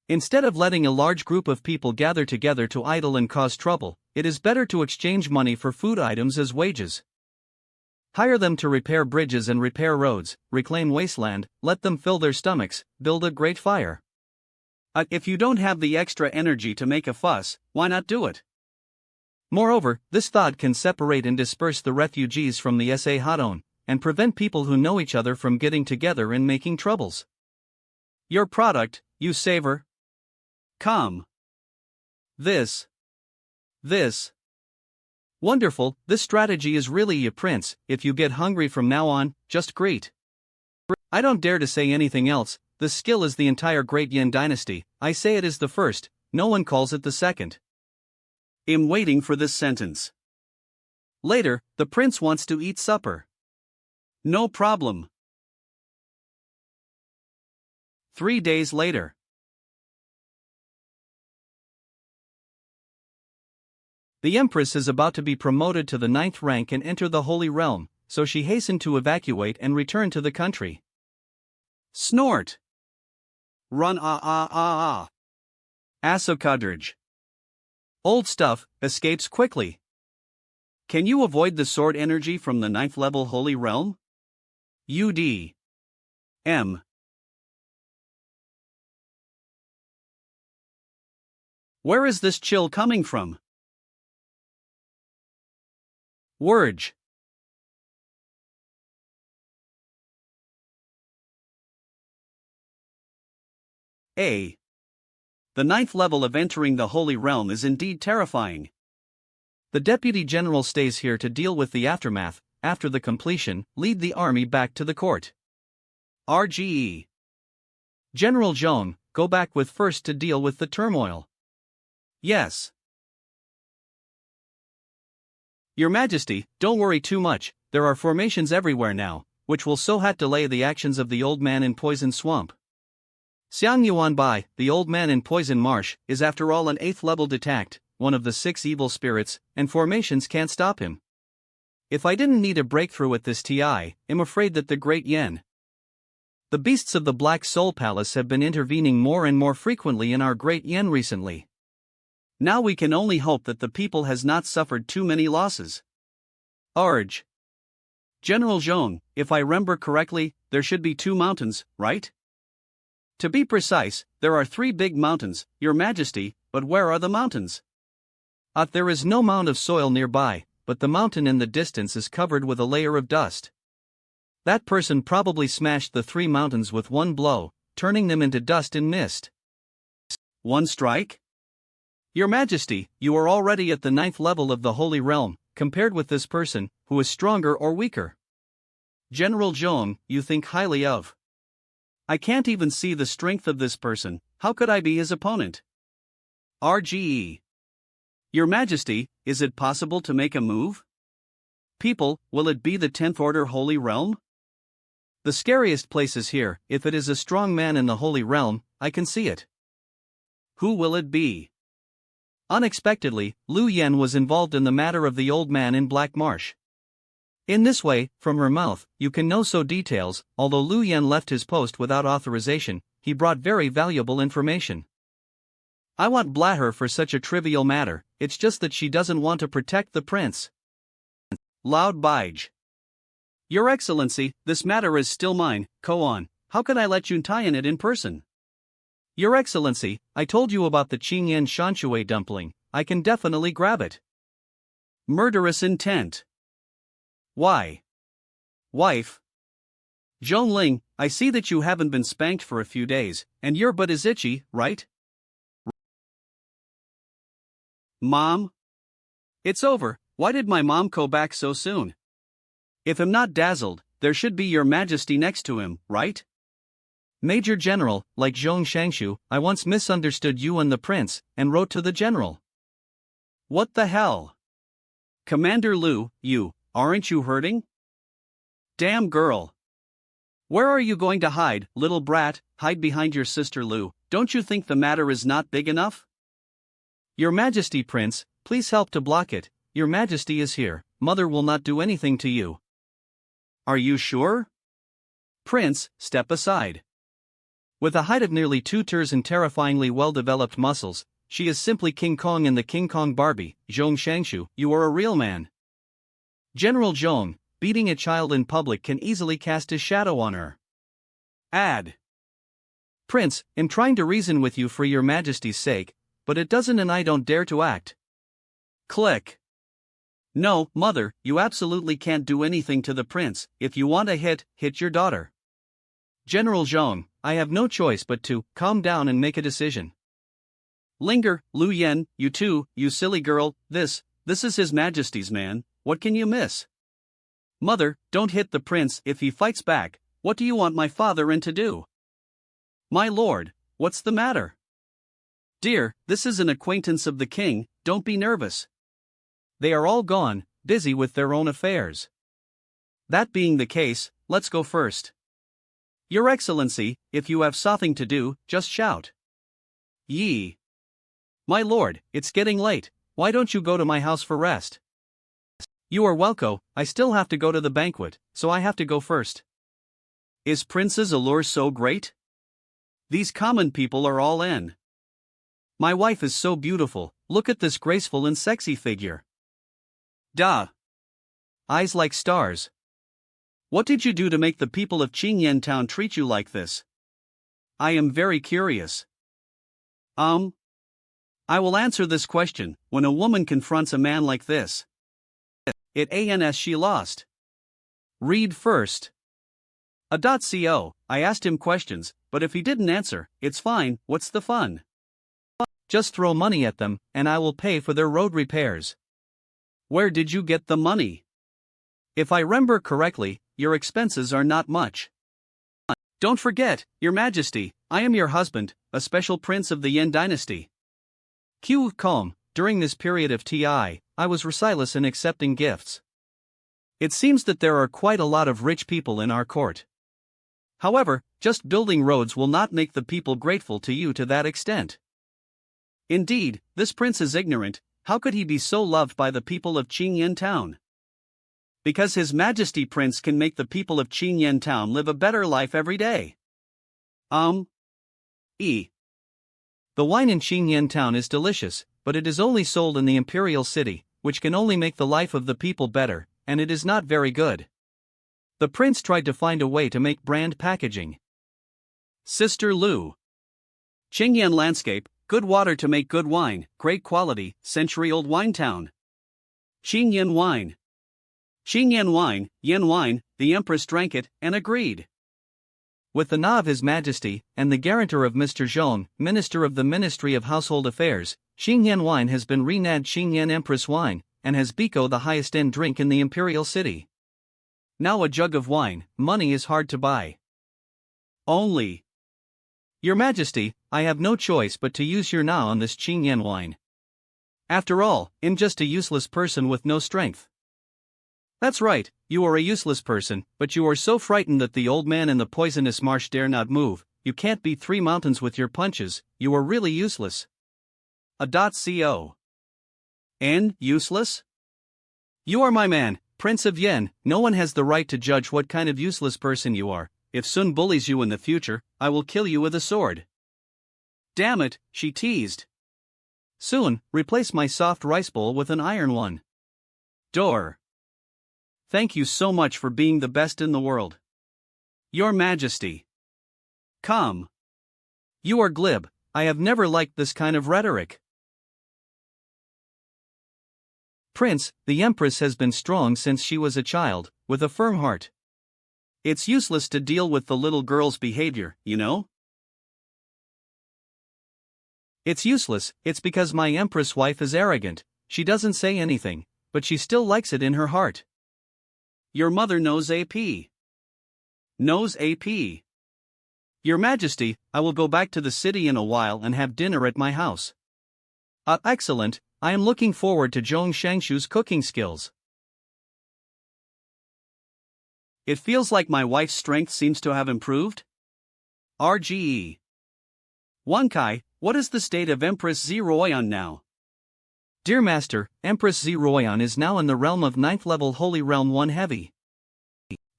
Instead of letting a large group of people gather together to idle and cause trouble, it is better to exchange money for food items as wages. Hire them to repair bridges and repair roads, reclaim wasteland, let them fill their stomachs, build a great fire. If you don't have the extra energy to make a fuss, why not do it? Moreover, this thought can separate and disperse the refugees from the SA Hadon, and prevent people who know each other from getting together and making troubles. Your product, you savor. Come. This. Wonderful, this strategy is really a prince. If you get hungry from now on, just greet. I don't dare to say anything else, this skill is the entire Great Yin dynasty, I say it is the first, no one calls it the second. I'm waiting for this sentence. Later, the prince wants to eat supper. No problem. 3 days later. The Empress is about to be promoted to the 9th rank and enter the Holy Realm, so she hastened to evacuate and return to the country. Snort. Run Asokadrij. Old stuff, escapes quickly. Can you avoid the sword energy from the 9th level Holy Realm? M. Where is this chill coming from? Wurge. A. The 9th level of entering the Holy Realm is indeed terrifying. The deputy general stays here to deal with the aftermath. After the completion, lead the army back to the court. RGE. General Zhong, go back with first to deal with the turmoil. Yes. Your Majesty, don't worry too much, there are formations everywhere now, which will so hat delay the actions of the old man in Poison Swamp. Xiang Yuan Bai, the old man in Poison Marsh, is after all an 8th level detact, one of the 6 evil spirits, and formations can't stop him. If I didn't need a breakthrough at this TI, I'm afraid that the Great Yen. The beasts of the Black Soul Palace have been intervening more and more frequently in our Great Yen recently. Now we can only hope that the people has not suffered too many losses. Urge. General Zhong, if I remember correctly, there should be 2 mountains, right? To be precise, there are 3 big mountains, Your Majesty, but where are the mountains? There is no mound of soil nearby, but the mountain in the distance is covered with a layer of dust. That person probably smashed the 3 mountains with one blow, turning them into dust and mist. One strike? Your Majesty, you are already at the 9th level of the Holy Realm, compared with this person, who is stronger or weaker. General Zhong, you think highly of. I can't even see the strength of this person, how could I be his opponent? RGE. Your Majesty, is it possible to make a move? People, will it be the 10th Order Holy Realm? The scariest place is here. If it is a strong man in the Holy Realm, I can see it. Who will it be? Unexpectedly, Lu Yen was involved in the matter of the old man in Black Marsh. In this way, from her mouth, you can know so details. Although Lu Yen left his post without authorization, he brought very valuable information. I won't blame her for such a trivial matter, it's just that she doesn't want to protect the prince. Loud Baij. Your Excellency, this matter is still mine, Koan, how could I let you tie in it in person? Your Excellency, I told you about the Qingyan Shanshui dumpling, I can definitely grab it. Murderous intent. Why? Wife. Zhongling, I see that you haven't been spanked for a few days, and your butt is itchy, right? Mom? It's over, why did my mom go back so soon? If I'm not dazzled, there should be Your Majesty next to him, right? Major General, like Zhong Shangshu, I once misunderstood you and the prince, and wrote to the general. What the hell? Commander Lu, aren't you hurting? Damn girl. Where are you going to hide, little brat? Hide behind your sister Lu, don't you think the matter is not big enough? Your Majesty Prince, please help to block it, Your Majesty is here, Mother will not do anything to you. Are you sure? Prince, step aside. With a height of nearly 2 meters and terrifyingly well-developed muscles, she is simply King Kong in the King Kong Barbie. Zhong Shangshu, you are a real man. General Zhong, beating a child in public can easily cast his shadow on her. Add. Prince, I'm trying to reason with you for Your Majesty's sake, but it doesn't and I don't dare to act. Click. No, Mother, you absolutely can't do anything to the prince. If you want a hit your daughter. General Zhong, I have no choice but to calm down and make a decision. Linger, Lu Yen, you too, you silly girl, this is His Majesty's man, what can you miss? Mother, don't hit the prince. If he fights back, what do you want my father-in to do? My lord, what's the matter? Dear, this is an acquaintance of the king, don't be nervous. They are all gone, busy with their own affairs. That being the case, let's go first. Your Excellency, if you have something to do, just shout. Yee. My lord, it's getting late, why don't you go to my house for rest? You are welcome, I still have to go to the banquet, so I have to go first. Is Prince's allure so great? These common people are all in. My wife is so beautiful, look at this graceful and sexy figure. Duh. Eyes like stars. What did you do to make the people of Qingyan Town treat you like this? I am very curious. I will answer this question. When a woman confronts a man like this, she lost. Read first. .co, I asked him questions, but if he didn't answer, it's fine, what's the fun? Just throw money at them, and I will pay for their road repairs. Where did you get the money? If I remember correctly, your expenses are not much. Don't forget, Your Majesty, I am your husband, a special prince of the Yen dynasty. Calm, during this period of TI, I was restless in accepting gifts. It seems that there are quite a lot of rich people in our court. However, just building roads will not make the people grateful to you to that extent. Indeed, this prince is ignorant. How could he be so loved by the people of Qingyan town? Because His Majesty Prince can make the people of Qingyan town live a better life every day. The wine in Qingyan town is delicious, but it is only sold in the imperial city, which can only make the life of the people better, and it is not very good. The prince tried to find a way to make brand packaging. Sister Lu. Qingyan landscape, good water to make good wine, great quality, century-old wine town. Qingyan wine. Qingyan wine, Yen wine, the Empress drank it, and agreed. With the nod of His Majesty, and the guarantor of Mr. Zhong, Minister of the Ministry of Household Affairs, Qingyan wine has been renamed Qingyan Empress wine, and has become the highest-end drink in the imperial city. Now a jug of wine, money is hard to buy. Only. Your Majesty, I have no choice but to use your na on this Qingyan wine. After all, I'm just a useless person with no strength. That's right, you are a useless person, but you are so frightened that the old man in the poisonous marsh dare not move. You can't beat 3 mountains with your punches, you are really useless. Co. Useless? You are my man, Prince of Yen. No one has the right to judge what kind of useless person you are. If Sun bullies you in the future, I will kill you with a sword. Damn it, she teased. Soon, replace my soft rice bowl with an iron one. Door. Thank you so much for being the best in the world. Your Majesty. Come. You are glib. I have never liked this kind of rhetoric. Prince, the Empress has been strong since she was a child, with a firm heart. It's useless to deal with the little girl's behavior, you know? It's useless, it's because my Empress wife is arrogant. She doesn't say anything, but she still likes it in her heart. Your mother knows AP. Knows AP. Your Majesty, I will go back to the city in a while and have dinner at my house. Excellent, I am looking forward to Zhong Shangshu's cooking skills. It feels like my wife's strength seems to have improved. RGE. Kai, what is the state of Empress Zeroyan now? Dear Master, Empress Zeroyan is now in the realm of 9th level Holy Realm 1 Heavy.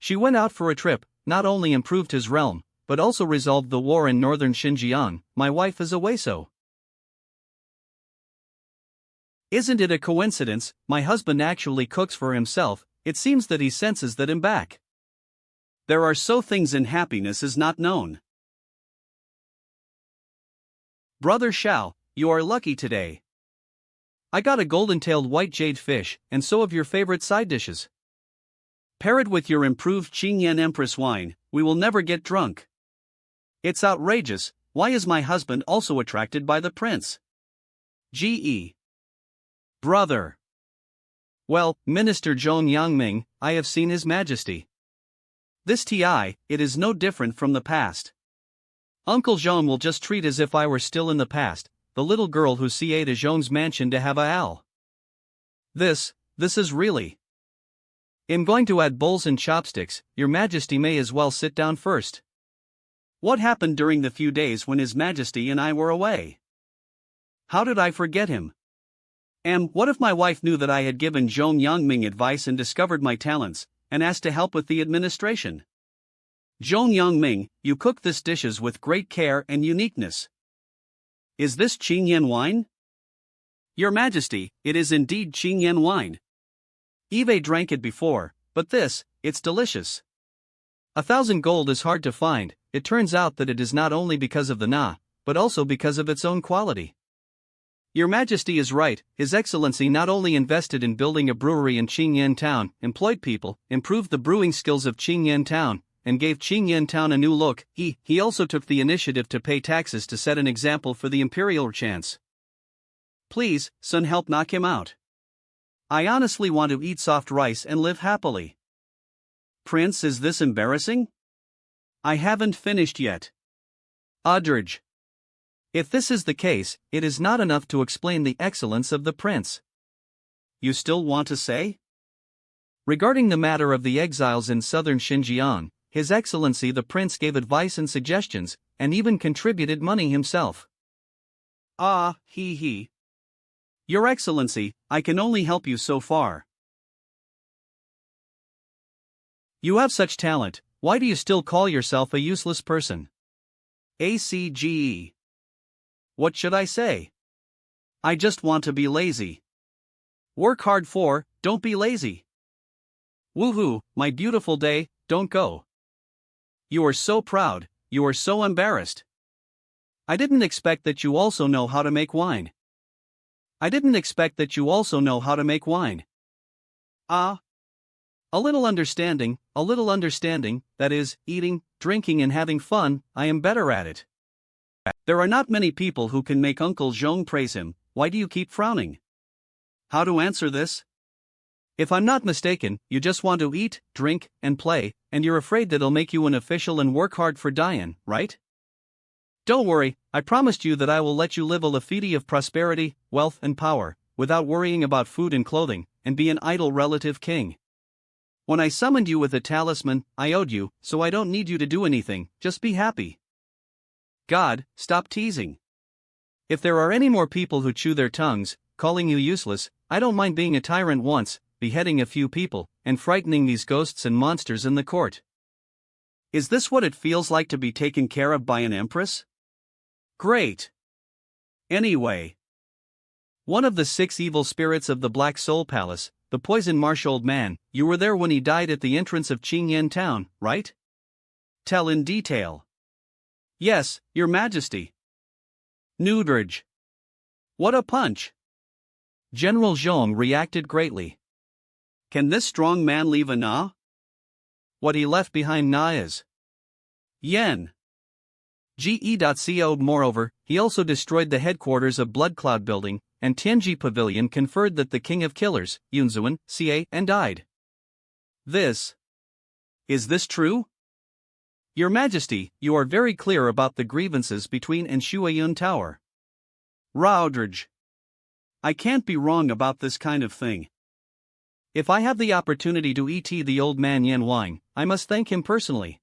She went out for a trip, not only improved his realm, but also resolved the war in northern Xinjiang. My wife is away so. Isn't it a coincidence, my husband actually cooks for himself, it seems that he senses that I'm back. There are so things in happiness is not known. Brother Xiao, you are lucky today. I got a golden-tailed white jade fish, and so of your favorite side dishes. Pair it with your improved Qingyan Empress wine, we will never get drunk. It's outrageous, why is my husband also attracted by the prince? GE. Brother. Well, Minister Zhong Yangming, I have seen His Majesty. This TI, it is no different from the past. Uncle Zhong will just treat as if I were still in the past, the little girl who CA'd to Zhong's mansion to have a owl. This is really. I'm going to add bowls and chopsticks, Your Majesty may as well sit down first. What happened during the few days when His Majesty and I were away? How did I forget him? What if my wife knew that I had given Zhong Yangming advice and discovered my talents, and asked to help with the administration? Zhong Yangming, you cook this dishes with great care and uniqueness. Is this Qingyan wine? Your Majesty, it is indeed Qingyan wine. Eve drank it before, but it's delicious. 1,000 gold is hard to find. It turns out that it is not only because of the na, but also because of its own quality. Your Majesty is right, His Excellency not only invested in building a brewery in Qingyan town, employed people, improved the brewing skills of Qingyan town, and gave Qingyan town a new look, he also took the initiative to pay taxes to set an example for the imperial chance. Please, son, help knock him out. I honestly want to eat soft rice and live happily. Prince, is this embarrassing? I haven't finished yet. Udrige. If this is the case, it is not enough to explain the excellence of the prince. You still want to say? Regarding the matter of the exiles in southern Xinjiang, His Excellency the Prince gave advice and suggestions, and even contributed money himself. Ah, he. Your Excellency, I can only help you so far. You have such talent, why do you still call yourself a useless person? ACGE. What should I say? I just want to be lazy. Work hard for, don't be lazy. Woohoo, my beautiful day, don't go. You are so proud, you are so embarrassed. I didn't expect that you also know how to make wine. Ah. A little understanding, that is, eating, drinking and having fun, I am better at it. There are not many people who can make Uncle Zhong praise him, why do you keep frowning? How to answer this? If I'm not mistaken, you just want to eat, drink, and play, and you're afraid that it'll make you an official and work hard for Dian, right? Don't worry, I promised you that I will let you live a lifetime of prosperity, wealth and power, without worrying about food and clothing, and be an idle relative king. When I summoned you with a talisman, I owed you, so I don't need you to do anything, just be happy. God, stop teasing. If there are any more people who chew their tongues, calling you useless, I don't mind being a tyrant once, beheading a few people, and frightening these ghosts and monsters in the court. Is this what it feels like to be taken care of by an empress? Great. Anyway. One of the 6 evil spirits of the Black Soul Palace, the poison-marsh old man, you were there when he died at the entrance of Qingyan town, right? Tell in detail. Yes, Your Majesty. Udrige. What a punch! General Zhong reacted greatly. Can this strong man leave a Na? What he left behind Na is yen. GE.co. Moreover, he also destroyed the headquarters of Blood Cloud Building, and Tianji Pavilion conferred that the King of Killers, Yunzuan, ca. and died. Is this true? Your Majesty, you are very clear about the grievances between and Shuayun Tower. Udrige. I can't be wrong about this kind of thing. If I have the opportunity to ET the old man Yan Wang, I must thank him personally.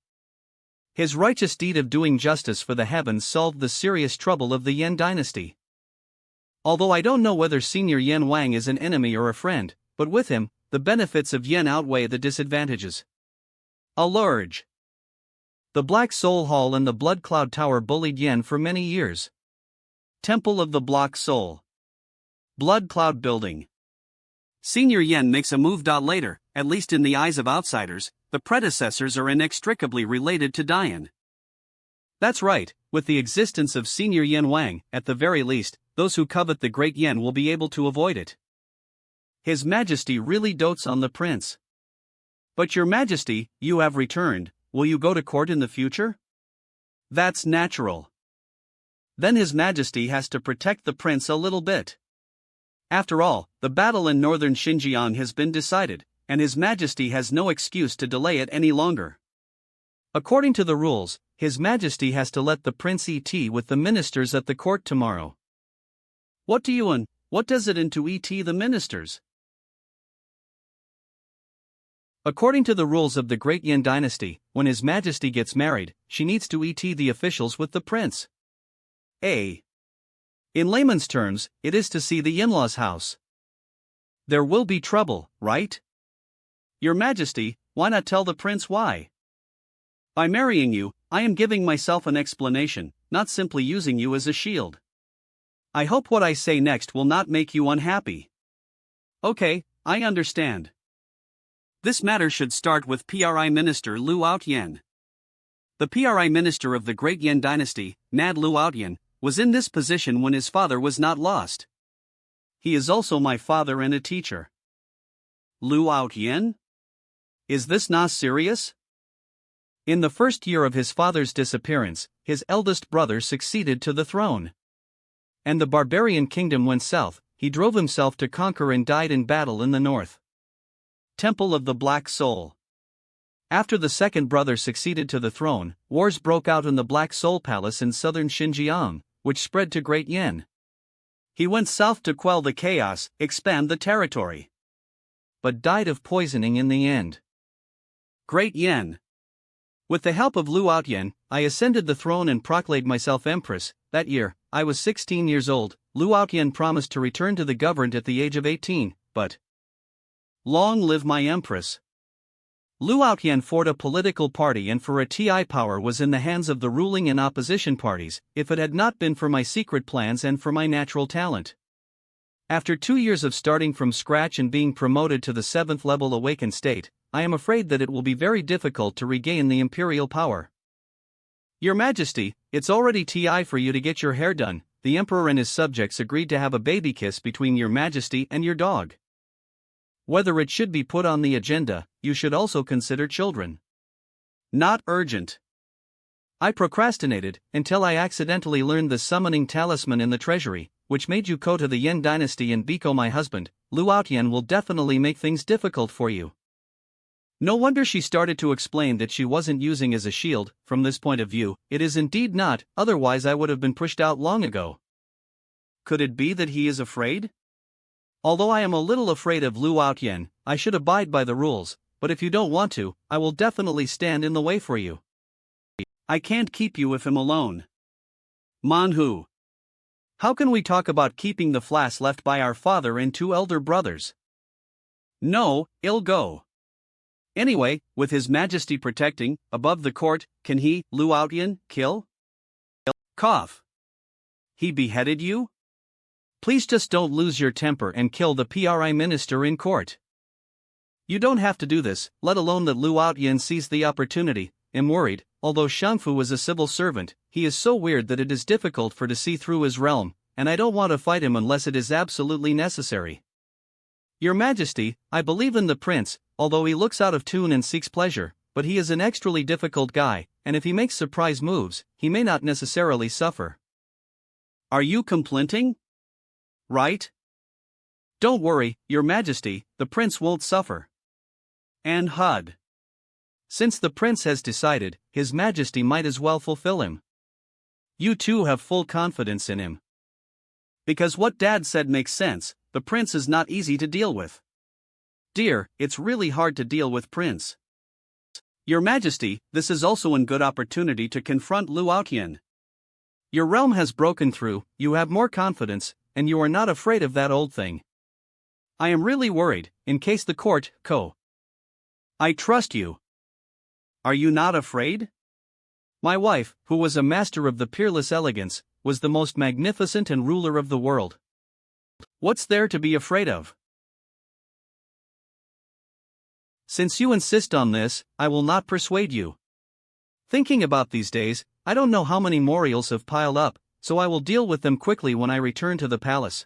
His righteous deed of doing justice for the heavens solved the serious trouble of the Yan dynasty. Although I don't know whether Senior Yan Wang is an enemy or a friend, but with him, the benefits of Yan outweigh the disadvantages. Udrige. The Black Soul Hall and the Blood Cloud Tower bullied Yan for many years. Temple of the Black Soul. Blood Cloud Building. Senior Yan makes a move. Later, at least in the eyes of outsiders, the predecessors are inextricably related to Dian. That's right, with the existence of Senior Yan Wang, at the very least, those who covet the great Yan will be able to avoid it. His Majesty really dotes on the prince. But Your Majesty, you have returned, will you go to court in the future? That's natural. Then His Majesty has to protect the prince a little bit. After all, the battle in northern Xinjiang has been decided, and His Majesty has no excuse to delay it any longer. According to the rules, His Majesty has to let the prince ET with the ministers at the court tomorrow. What does it in to ET the ministers? According to the rules of the Great Yan dynasty, when His Majesty gets married, she needs to ET the officials with the prince. In layman's terms, it is to see the in-laws' house. There will be trouble, right? Your Majesty, why not tell the prince why? By marrying you, I am giving myself an explanation, not simply using you as a shield. I hope what I say next will not make you unhappy. Okay, I understand. This matter should start with PRI Minister Liu Outyan. The PRI Minister of the Great Yan dynasty, Nad Liu Outyan, was in this position when his father was not lost. He is also my father and a teacher. Liu Outyan? Is this not serious? In the first year of his father's disappearance, his eldest brother succeeded to the throne. And the barbarian kingdom went south, he drove himself to conquer and died in battle in the north. Temple of the Black Soul. After the second brother succeeded to the throne, wars broke out in the Black Soul Palace in southern Xinjiang, which spread to Great Yen. He went south to quell the chaos, expand the territory, but died of poisoning in the end. Great Yen. With the help of Liu Outyen, I ascended the throne and proclaimed myself Empress. That year, I was 16 years old. Liu Outyen promised to return to the government at the age of 18, but long live my Empress. Liu Outyen formed a political party and for a TI power was in the hands of the ruling and opposition parties, if it had not been for my secret plans and for my natural talent. After 2 years of starting from scratch and being promoted to the 7th level awakened state, I am afraid that it will be very difficult to regain the imperial power. Your Majesty, it's already TI for you to get your hair done. The Emperor and his subjects agreed to have a baby kiss between your Majesty and your dog. Whether it should be put on the agenda, you should also consider children. Not urgent. I procrastinated until I accidentally learned the summoning talisman in the treasury, which made you go to the Yen dynasty and Biko my husband. Liu Outyen will definitely make things difficult for you. No wonder she started to explain that she wasn't using as a shield. From this point of view, it is indeed not, otherwise I would have been pushed out long ago. Could it be that he is afraid? Although I am a little afraid of Liu Outyen, I should abide by the rules, but if you don't want to, I will definitely stand in the way for you. I can't keep you if I'm alone. Manhwa. How can we talk about keeping the flask left by our father and 2 elder brothers? No, it'll go. Anyway, with His Majesty protecting, above the court, can he, Liu Outyen, kill? Cough. He beheaded you? Please just don't lose your temper and kill the PRI minister in court. You don't have to do this, let alone that Liu Outyen sees the opportunity. I'm worried, although Shangfu is a civil servant, he is so weird that it is difficult for to see through his realm, and I don't want to fight him unless it is absolutely necessary. Your Majesty, I believe in the prince, although he looks out of tune and seeks pleasure, but he is an extremely difficult guy, and if he makes surprise moves, he may not necessarily suffer. Are you complaining? Right? Don't worry, Your Majesty, the prince won't suffer. And HUD. Since the prince has decided, His Majesty might as well fulfill him. You too have full confidence in him. Because what Dad said makes sense, the prince is not easy to deal with. Dear, it's really hard to deal with Prince. Your Majesty, this is also a good opportunity to confront Liu Outyen. Your realm has broken through, you have more confidence, and you are not afraid of that old thing. I am really worried, in case the court, I trust you. Are you not afraid? My wife, who was a master of the peerless elegance, was the most magnificent and ruler of the world. What's there to be afraid of? Since you insist on this, I will not persuade you. Thinking about these days, I don't know how many memorials have piled up, so I will deal with them quickly when I return to the palace.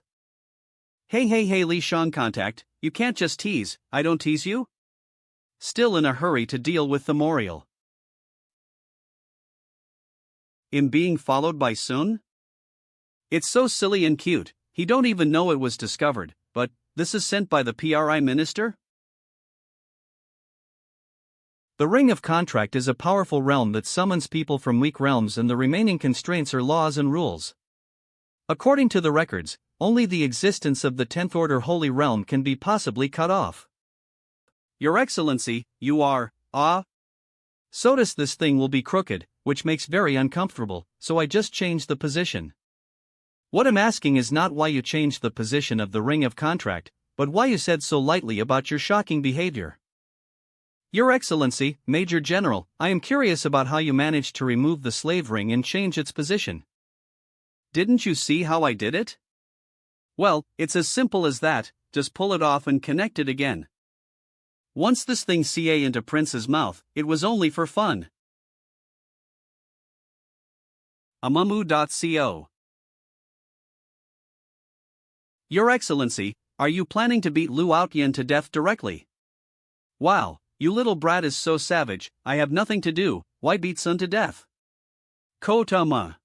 Hey Li Shang contact, you can't just tease, I don't tease you? Still in a hurry to deal with the memorial. In being followed by Sun? It's so silly and cute, he don't even know it was discovered, but, this is sent by the PRI minister? The Ring of Contract is a powerful realm that summons people from weak realms, and the remaining constraints are laws and rules. According to the records, only the existence of the 10th Order Holy Realm can be possibly cut off. Your Excellency, you are, So this thing will be crooked, which makes very uncomfortable, so I just changed the position. What I'm asking is not why you changed the position of the Ring of Contract, but why you said so lightly about your shocking behavior. Your Excellency, Major General, I am curious about how you managed to remove the slave ring and change its position. Didn't you see how I did it? Well, it's as simple as that, just pull it off and connect it again. Once this thing ca into Prince's mouth, it was only for fun. Amamu.co. Your Excellency, are you planning to beat Liu Outyen to death directly? Wow, you little brat is so savage, I have nothing to do, why beat Sun to death? Kotama.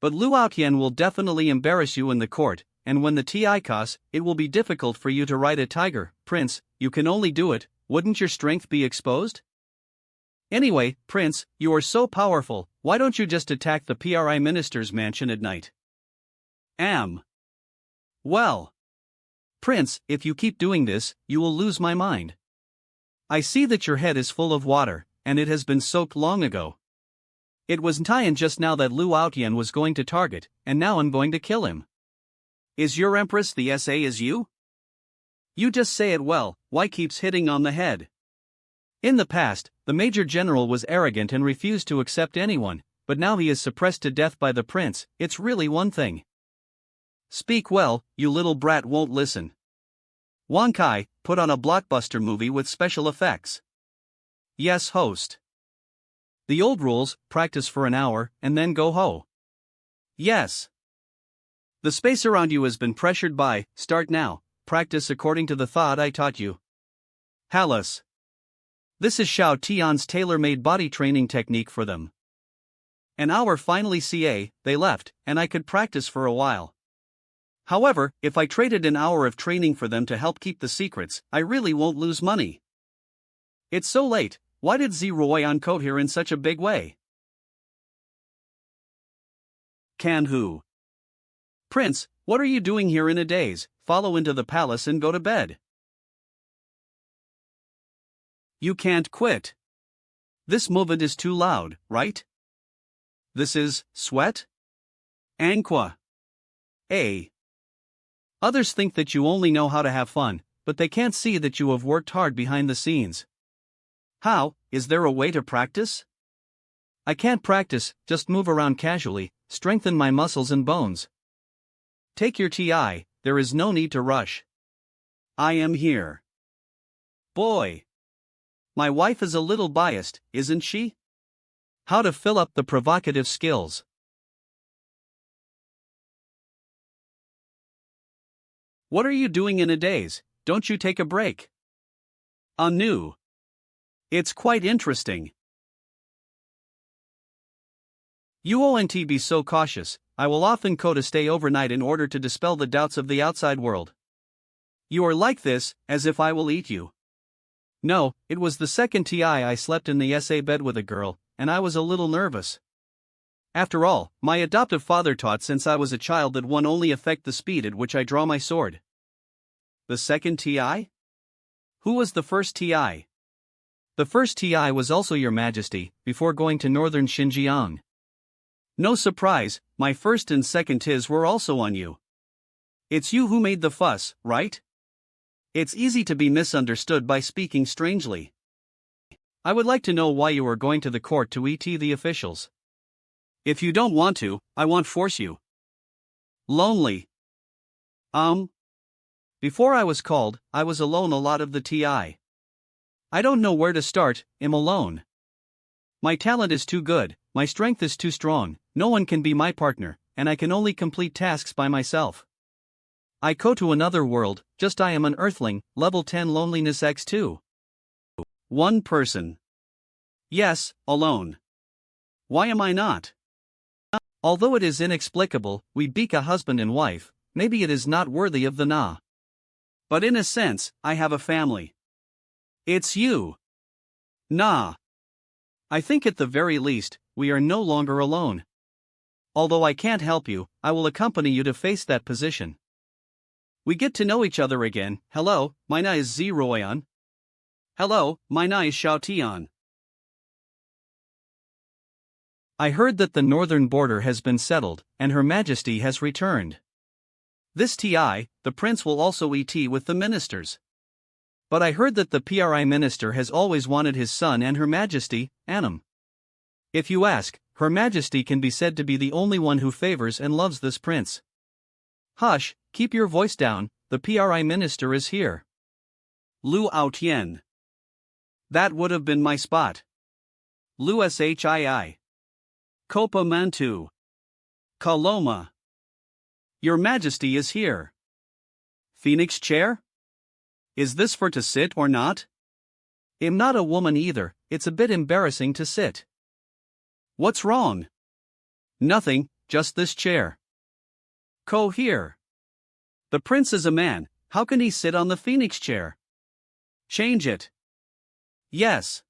But Liu Outyen will definitely embarrass you in the court, and when the TI costs, it will be difficult for you to ride a tiger. Prince, you can only do it, wouldn't your strength be exposed? Anyway, Prince, you are so powerful, why don't you just attack the Prime Minister's mansion at night? Well, Prince, if you keep doing this, you will lose my mind. I see that your head is full of water, and it has been soaked long ago. It was Tian just now that Lu Outyan was going to target, and now I'm going to kill him. Is your Empress the SA as you? You just say it well, why keeps hitting on the head? In the past, the Major General was arrogant and refused to accept anyone, but now he is suppressed to death by the prince. It's really one thing. Speak well, you little brat won't listen. Wang Kai, put on a blockbuster movie with special effects. Yes, host. The old rules, practice for an hour, and then go ho. Yes. The space around you has been pressured by, start now, practice according to the thought I taught you. Hallis. This is Xiao Tian's tailor-made body training technique for them. An hour finally CA, they left, and I could practice for a while. However, if I traded an hour of training for them to help keep the secrets, I really won't lose money. It's so late, why did Zeroyan coat here in such a big way? Can who? Prince, what are you doing here in a daze? Follow into the palace and go to bed. You can't quit. This movement is too loud, right? This is sweat? Anqua. A. Others think that you only know how to have fun, but they can't see that you have worked hard behind the scenes. How, is there a way to practice? I can't practice, just move around casually, strengthen my muscles and bones. Take your TI, there is no need to rush. I am here. Boy. My wife is a little biased, isn't she? How to fill up the provocative skills. What are you doing in a daze? Don't you take a break? Anu. It's quite interesting. You won't be so cautious. I will often go to stay overnight in order to dispel the doubts of the outside world. You are like this, as if I will eat you. No, it was the second TI I slept in the SA bed with a girl, and I was a little nervous. After all, my adoptive father taught since I was a child that one only affect the speed at which I draw my sword. The second TI? Who was the first TI? The first TI was also your majesty, before going to northern Xinjiang. No surprise, my first and second TIs were also on you. It's you who made the fuss, right? It's easy to be misunderstood by speaking strangely. I would like to know why you are going to the court to ET the officials. If you don't want to, I won't force you. Lonely. Before I was called, I was alone a lot of the TI. I don't know where to start, I'm alone. My talent is too good, my strength is too strong, no one can be my partner, and I can only complete tasks by myself. I go to another world, just I am an earthling, level 10 loneliness X2. One person. Yes, alone. Why am I not? Although it is inexplicable, we beak a husband and wife, maybe it is not worthy of the Na. But in a sense, I have a family. It's you. Nah. I think at the very least, we are no longer alone. Although I can't help you, I will accompany you to face that position. We get to know each other again. Hello, my name is Zeroyan. Hello, my name is Xiao Tian. I heard that the northern border has been settled, and Her Majesty has returned. This TI, the prince will also ET with the ministers. But I heard that the PRI minister has always wanted his son and Her Majesty, Anam. If you ask, Her Majesty can be said to be the only one who favors and loves this prince. Hush, keep your voice down, the PRI minister is here. Lu Outyen. That would have been my spot. Lu Shii. Kopa Mantu. Kaloma. Your Majesty is here. Phoenix chair? Is this for to sit or not? I'm not a woman either, it's a bit embarrassing to sit. What's wrong? Nothing, just this chair. Ko here. The prince is a man, how can he sit on the phoenix chair? Change it. Yes.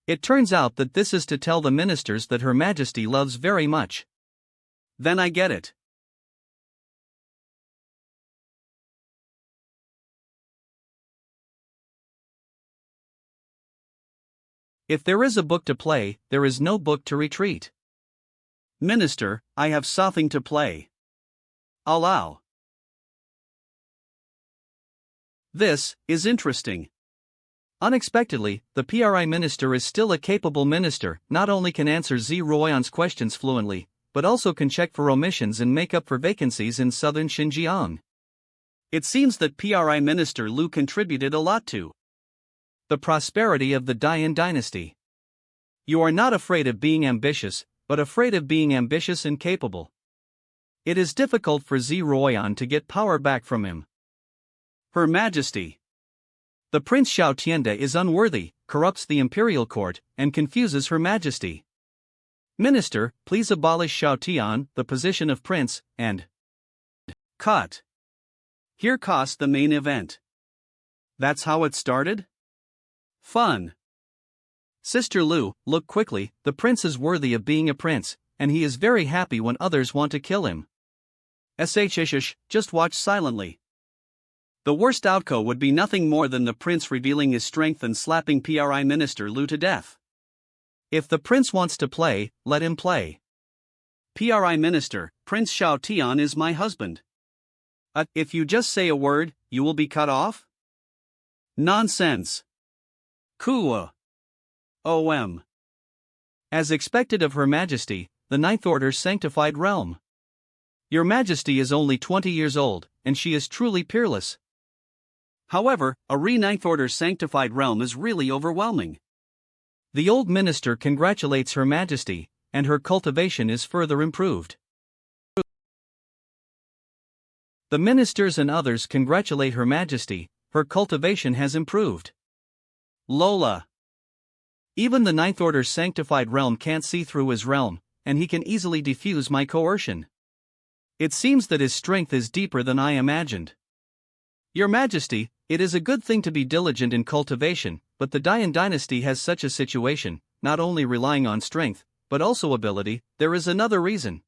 It turns out that this is to tell the ministers that Her Majesty loves very much. Then I get it. If there is a book to play, there is no book to retreat. Minister, I have something to play. Allow. This is interesting. Unexpectedly, the PRI minister is still a capable minister, not only can answer Z Royan's questions fluently, but also can check for omissions and make up for vacancies in southern Xinjiang. It seems that PRI minister Lu contributed a lot to the prosperity of the Dayan dynasty. You are not afraid of being ambitious, but afraid of being ambitious and capable. It is difficult for Z Royan to get power back from him. Her Majesty. The Prince Xiao Tiande is unworthy, corrupts the imperial court, and confuses Her Majesty. Minister, please abolish Xiao Tian, the position of prince, and cut. Here cost the main event. That's how it started? Fun. Sister Lu, look quickly, the prince is worthy of being a prince, and he is very happy when others want to kill him. Shh, just watch silently. The worst outcome would be nothing more than the prince revealing his strength and slapping PRI minister Lu to death. If the prince wants to play, let him play. PRI minister, Prince Xiao Tian is my husband. If you just say a word, you will be cut off? Nonsense. Kua. OM. As expected of Her Majesty, the Ninth Order sanctified realm. Your Majesty is only 20 years old, and she is truly peerless. However, a Ninth Order sanctified realm is really overwhelming. The old minister congratulates Her Majesty, and her cultivation is further improved. The ministers and others congratulate Her Majesty, her cultivation has improved. Lola. Even the Ninth Order's sanctified realm can't see through his realm, and he can easily defuse my coercion. It seems that his strength is deeper than I imagined. Your Majesty, it is a good thing to be diligent in cultivation, but the Dayan dynasty has such a situation, not only relying on strength, but also ability. There is another reason.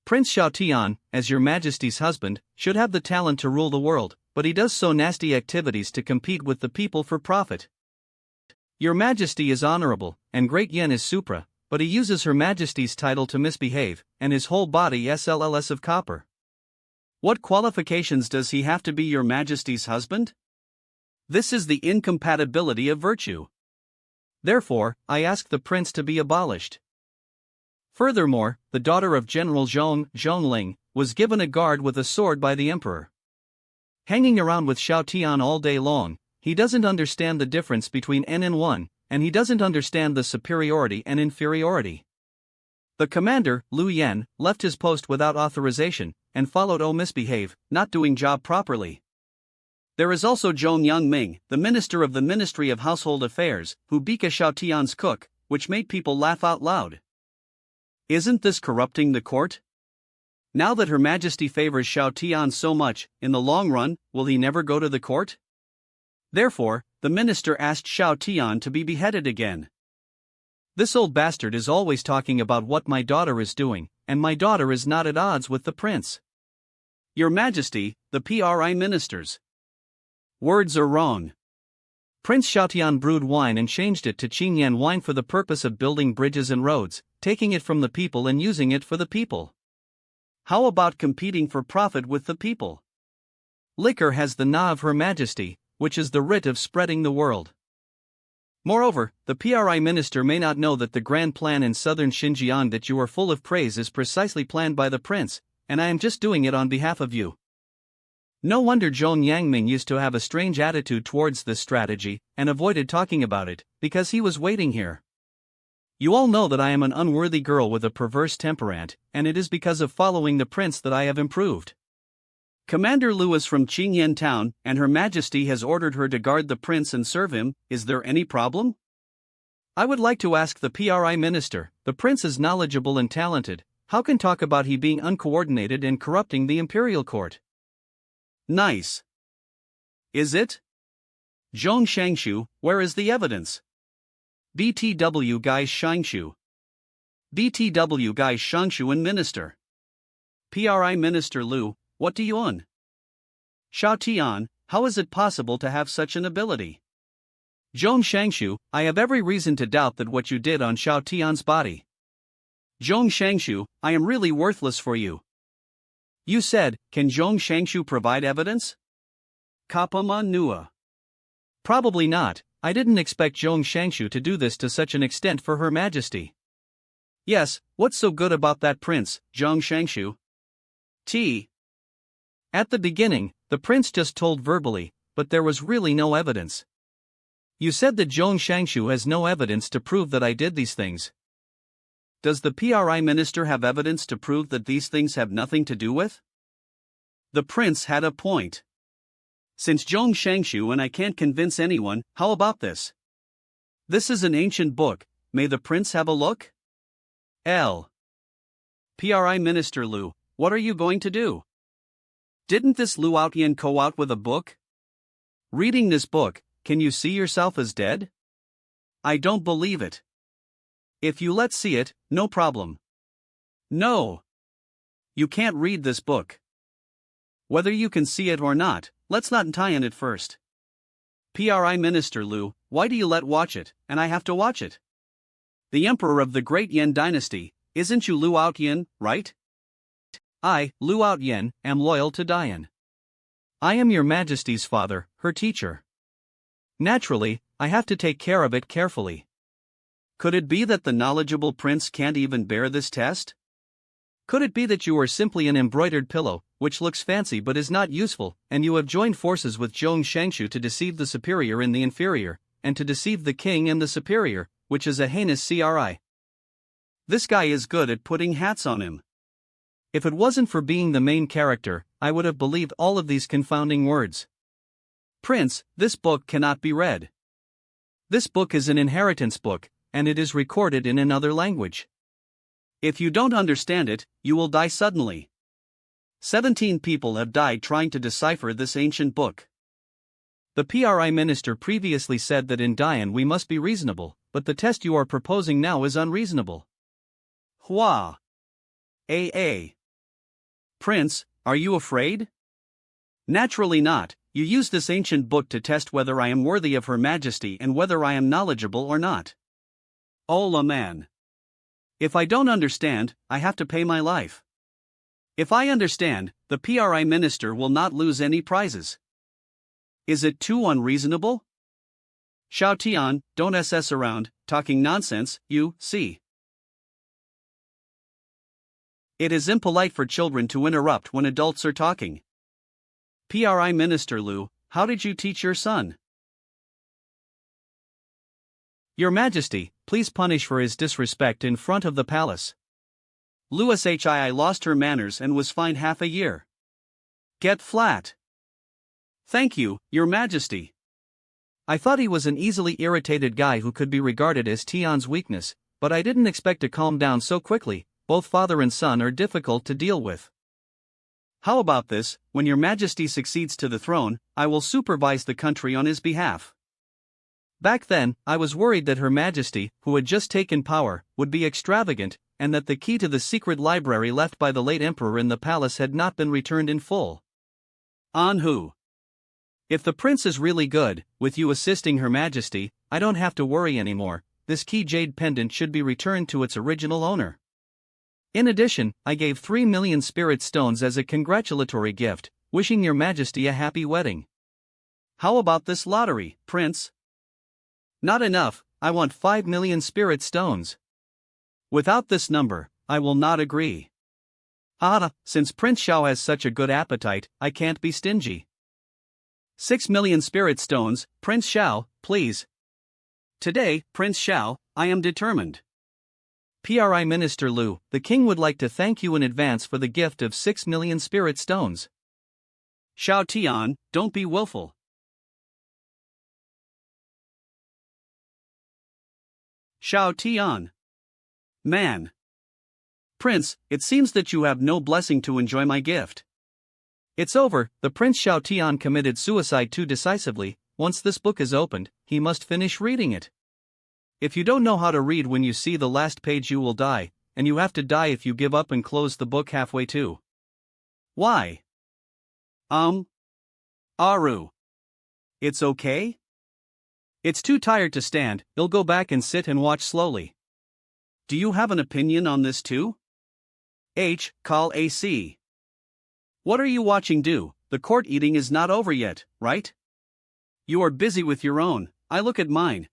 Prince Xiao Tian, as Your Majesty's husband, should have the talent to rule the world, but he does so nasty activities to compete with the people for profit. Your Majesty is honorable, and Great Yen is supra, but he uses Her Majesty's title to misbehave, and his whole body SLLS of copper. What qualifications does he have to be Your Majesty's husband? This is the incompatibility of virtue. Therefore, I ask the prince to be abolished. Furthermore, the daughter of General Zhongling, was given a guard with a sword by the emperor. Hanging around with Xiao Tian all day long, he doesn't understand the difference between N and 1, and he doesn't understand the superiority and inferiority. The commander, Lu Yan, left his post without authorization, and followed misbehave, not doing job properly. There is also Zhong Yangming, the minister of the Ministry of Household Affairs, who bika Xiao Tian's cook, which made people laugh out loud. Isn't this corrupting the court? Now that Her Majesty favors Xiao Tian so much, in the long run, will he never go to the court? Therefore, the minister asked Xiao Tian to be beheaded again. This old bastard is always talking about what my daughter is doing, and my daughter is not at odds with the prince. Your Majesty, the PRI ministers. Words are wrong. Prince Xiaotian brewed wine and changed it to Qingyan wine for the purpose of building bridges and roads, taking it from the people and using it for the people. How about competing for profit with the people? Liquor has the na of Her Majesty, which is the writ of spreading the world. Moreover, the PRI minister may not know that the grand plan in southern Xinjiang that you are full of praise is precisely planned by the prince, and I am just doing it on behalf of you. No wonder Zhong Yangming used to have a strange attitude towards this strategy, and avoided talking about it, because he was waiting here. You all know that I am an unworthy girl with a perverse temperament, and it is because of following the prince that I have improved. Commander Lu is from Qingyan town, and Her Majesty has ordered her to guard the prince and serve him. Is there any problem? I would like to ask the PRI minister, the prince is knowledgeable and talented, how can talk about he being uncoordinated and corrupting the imperial court? Nice. Is it? Zhong Shangshu, where is the evidence? BTW guys Shangshu. BTW guys Shangshu and Minister. PRI Minister Lu, what do you own? Xiao Tian, how is it possible to have such an ability? Zhong Shangshu, I have every reason to doubt that what you did on Xiao Tian's body. Zhong Shangshu, I am really worthless for you. You said, can Zhong Shangshu provide evidence? Kappa Manhwa. Probably not, I didn't expect Zhong Shangshu to do this to such an extent for Her Majesty. Yes, what's so good about that prince, Zhong Shangshu? At the beginning, the prince just told verbally, but there was really no evidence. You said that Zhong Shangshu has no evidence to prove that I did these things. Does the PRI minister have evidence to prove that these things have nothing to do with? The prince had a point. Since Zhong Shangshu and I can't convince anyone, how about this? This is an ancient book, may the prince have a look? PRI Minister Lu, what are you going to do? Didn't this Lu Outyan go out with a book? Reading this book, can you see yourself as dead? I don't believe it. If you let's see it, no problem. No. You can't read this book. Whether you can see it or not, let's not tie in it first. PRI Minister Lu, why do you let watch it, and I have to watch it? The Emperor of the Great Yan Dynasty, isn't you Lu Outyan, right? I, Lu Outyan, am loyal to Dian. I am your Majesty's father, her teacher. Naturally, I have to take care of it carefully. Could it be that the knowledgeable prince can't even bear this test? Could it be that you are simply an embroidered pillow, which looks fancy but is not useful, and you have joined forces with Zhong Shangshu to deceive the superior and the inferior, and to deceive the king and the superior, which is a heinous CRI? This guy is good at putting hats on him. If it wasn't for being the main character, I would have believed all of these confounding words. Prince, this book cannot be read. This book is an inheritance book, and it is recorded in another language. If you don't understand it, you will die suddenly. 17 people have died trying to decipher this ancient book. The PRI minister previously said that in Dian we must be reasonable, but the test you are proposing now is unreasonable. Hua. Prince, are you afraid? Naturally not, you use this ancient book to test whether I am worthy of Her Majesty and whether I am knowledgeable or not. Oh man. If I don't understand, I have to pay my life. If I understand, the PRI minister will not lose any prizes. Is it too unreasonable? Xiao Tian, don't SS around, talking nonsense, you see. It is impolite for children to interrupt when adults are talking. PRI Minister Lu, how did you teach your son? Your Majesty, please punish for his disrespect in front of the palace. Louis Hii lost her manners and was fined half a year. Get flat. Thank you, Your Majesty. I thought he was an easily irritated guy who could be regarded as Tian's weakness, but I didn't expect to calm down so quickly. Both father and son are difficult to deal with. How about this, when Your Majesty succeeds to the throne, I will supervise the country on his behalf. Back then, I was worried that Her Majesty, who had just taken power, would be extravagant, and that the key to the secret library left by the late emperor in the palace had not been returned in full. On who? If the prince is really good, with you assisting Her Majesty, I don't have to worry anymore. This key jade pendant should be returned to its original owner. In addition, I gave 3 million spirit stones as a congratulatory gift, wishing Your Majesty a happy wedding. How about this lottery, Prince? Not enough, I want 5 million spirit stones. Without this number, I will not agree. Since Prince Xiao has such a good appetite, I can't be stingy. 6 million spirit stones, Prince Xiao, please. Today, Prince Xiao, I am determined. PRI Minister Lu, the king would like to thank you in advance for the gift of 6 million spirit stones. Xiao Tian, don't be willful. Xiao Tian. Man. Prince, it seems that you have no blessing to enjoy my gift. It's over, the Prince Xiao Tian committed suicide too decisively. Once this book is opened, he must finish reading it. If you don't know how to read when you see the last page, you will die, and you have to die if you give up and close the book halfway too. Why? Aru. It's okay? It's too tired to stand, he'll go back and sit and watch slowly. Do you have an opinion on this too? Call AC. What are you watching do? The court eating is not over yet, right? You are busy with your own, I look at mine.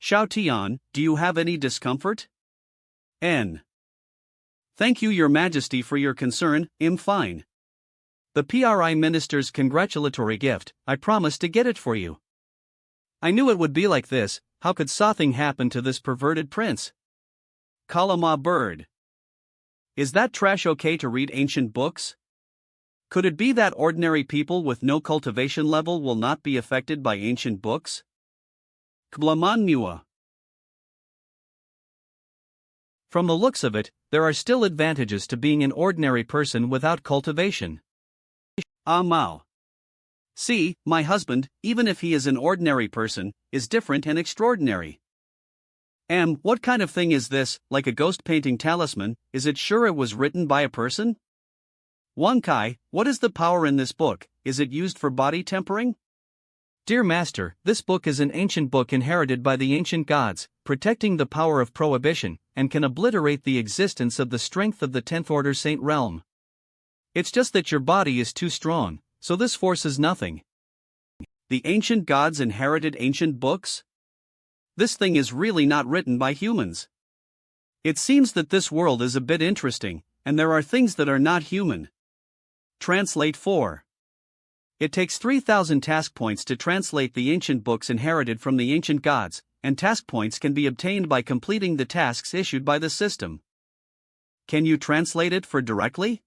Xiao Tian, do you have any discomfort? N. Thank you, Your Majesty, for your concern, I'm fine. The PRI Minister's congratulatory gift, I promised to get it for you. I knew it would be like this, how could something happen to this perverted prince? Kalama bird. Is that trash okay to read ancient books? Could it be that ordinary people with no cultivation level will not be affected by ancient books? Manhwa. From the looks of it, there are still advantages to being an ordinary person without cultivation. Mao. See, my husband, even if he is an ordinary person, is different and extraordinary. What kind of thing is this, like a ghost painting talisman? Is it sure it was written by a person? Wang Kai, what is the power in this book? Is it used for body tempering? Dear Master, this book is an ancient book inherited by the ancient gods, protecting the power of prohibition, and can obliterate the existence of the strength of the 10th Order Saint Realm. It's just that your body is too strong, so this forces nothing. The ancient gods inherited ancient books? This thing is really not written by humans. It seems that this world is a bit interesting, and there are things that are not human. Translate 4. It takes 3,000 task points to translate the ancient books inherited from the ancient gods, and task points can be obtained by completing the tasks issued by the system. Can you translate it for directly?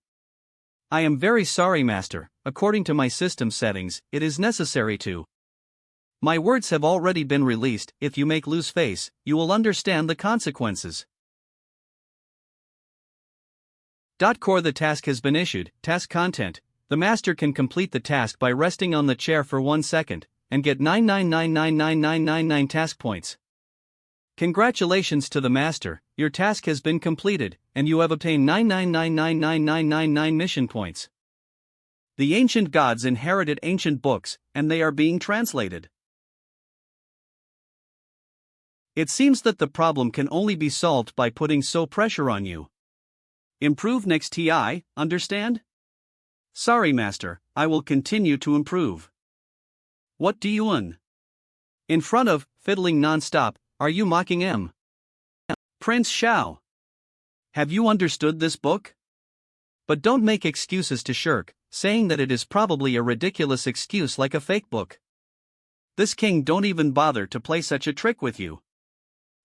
I am very sorry, Master, according to my system settings, it is necessary to. My words have already been released. If you make lose face, you will understand the consequences. Core The task has been issued. Task content. The master can complete the task by resting on the chair for 1 second, and get 9999999 task points. Congratulations to the master, your task has been completed, and you have obtained 9999999 mission points. The ancient gods inherited ancient books, and they are being translated. It seems that the problem can only be solved by putting so pressure on you. Improve next TI, understand? Sorry, Master, I will continue to improve. What do you un? In front of, fiddling non-stop, are you mocking M? Prince Xiao. Have you understood this book? But don't make excuses to shirk, saying that it is probably a ridiculous excuse like a fake book. This king don't even bother to play such a trick with you.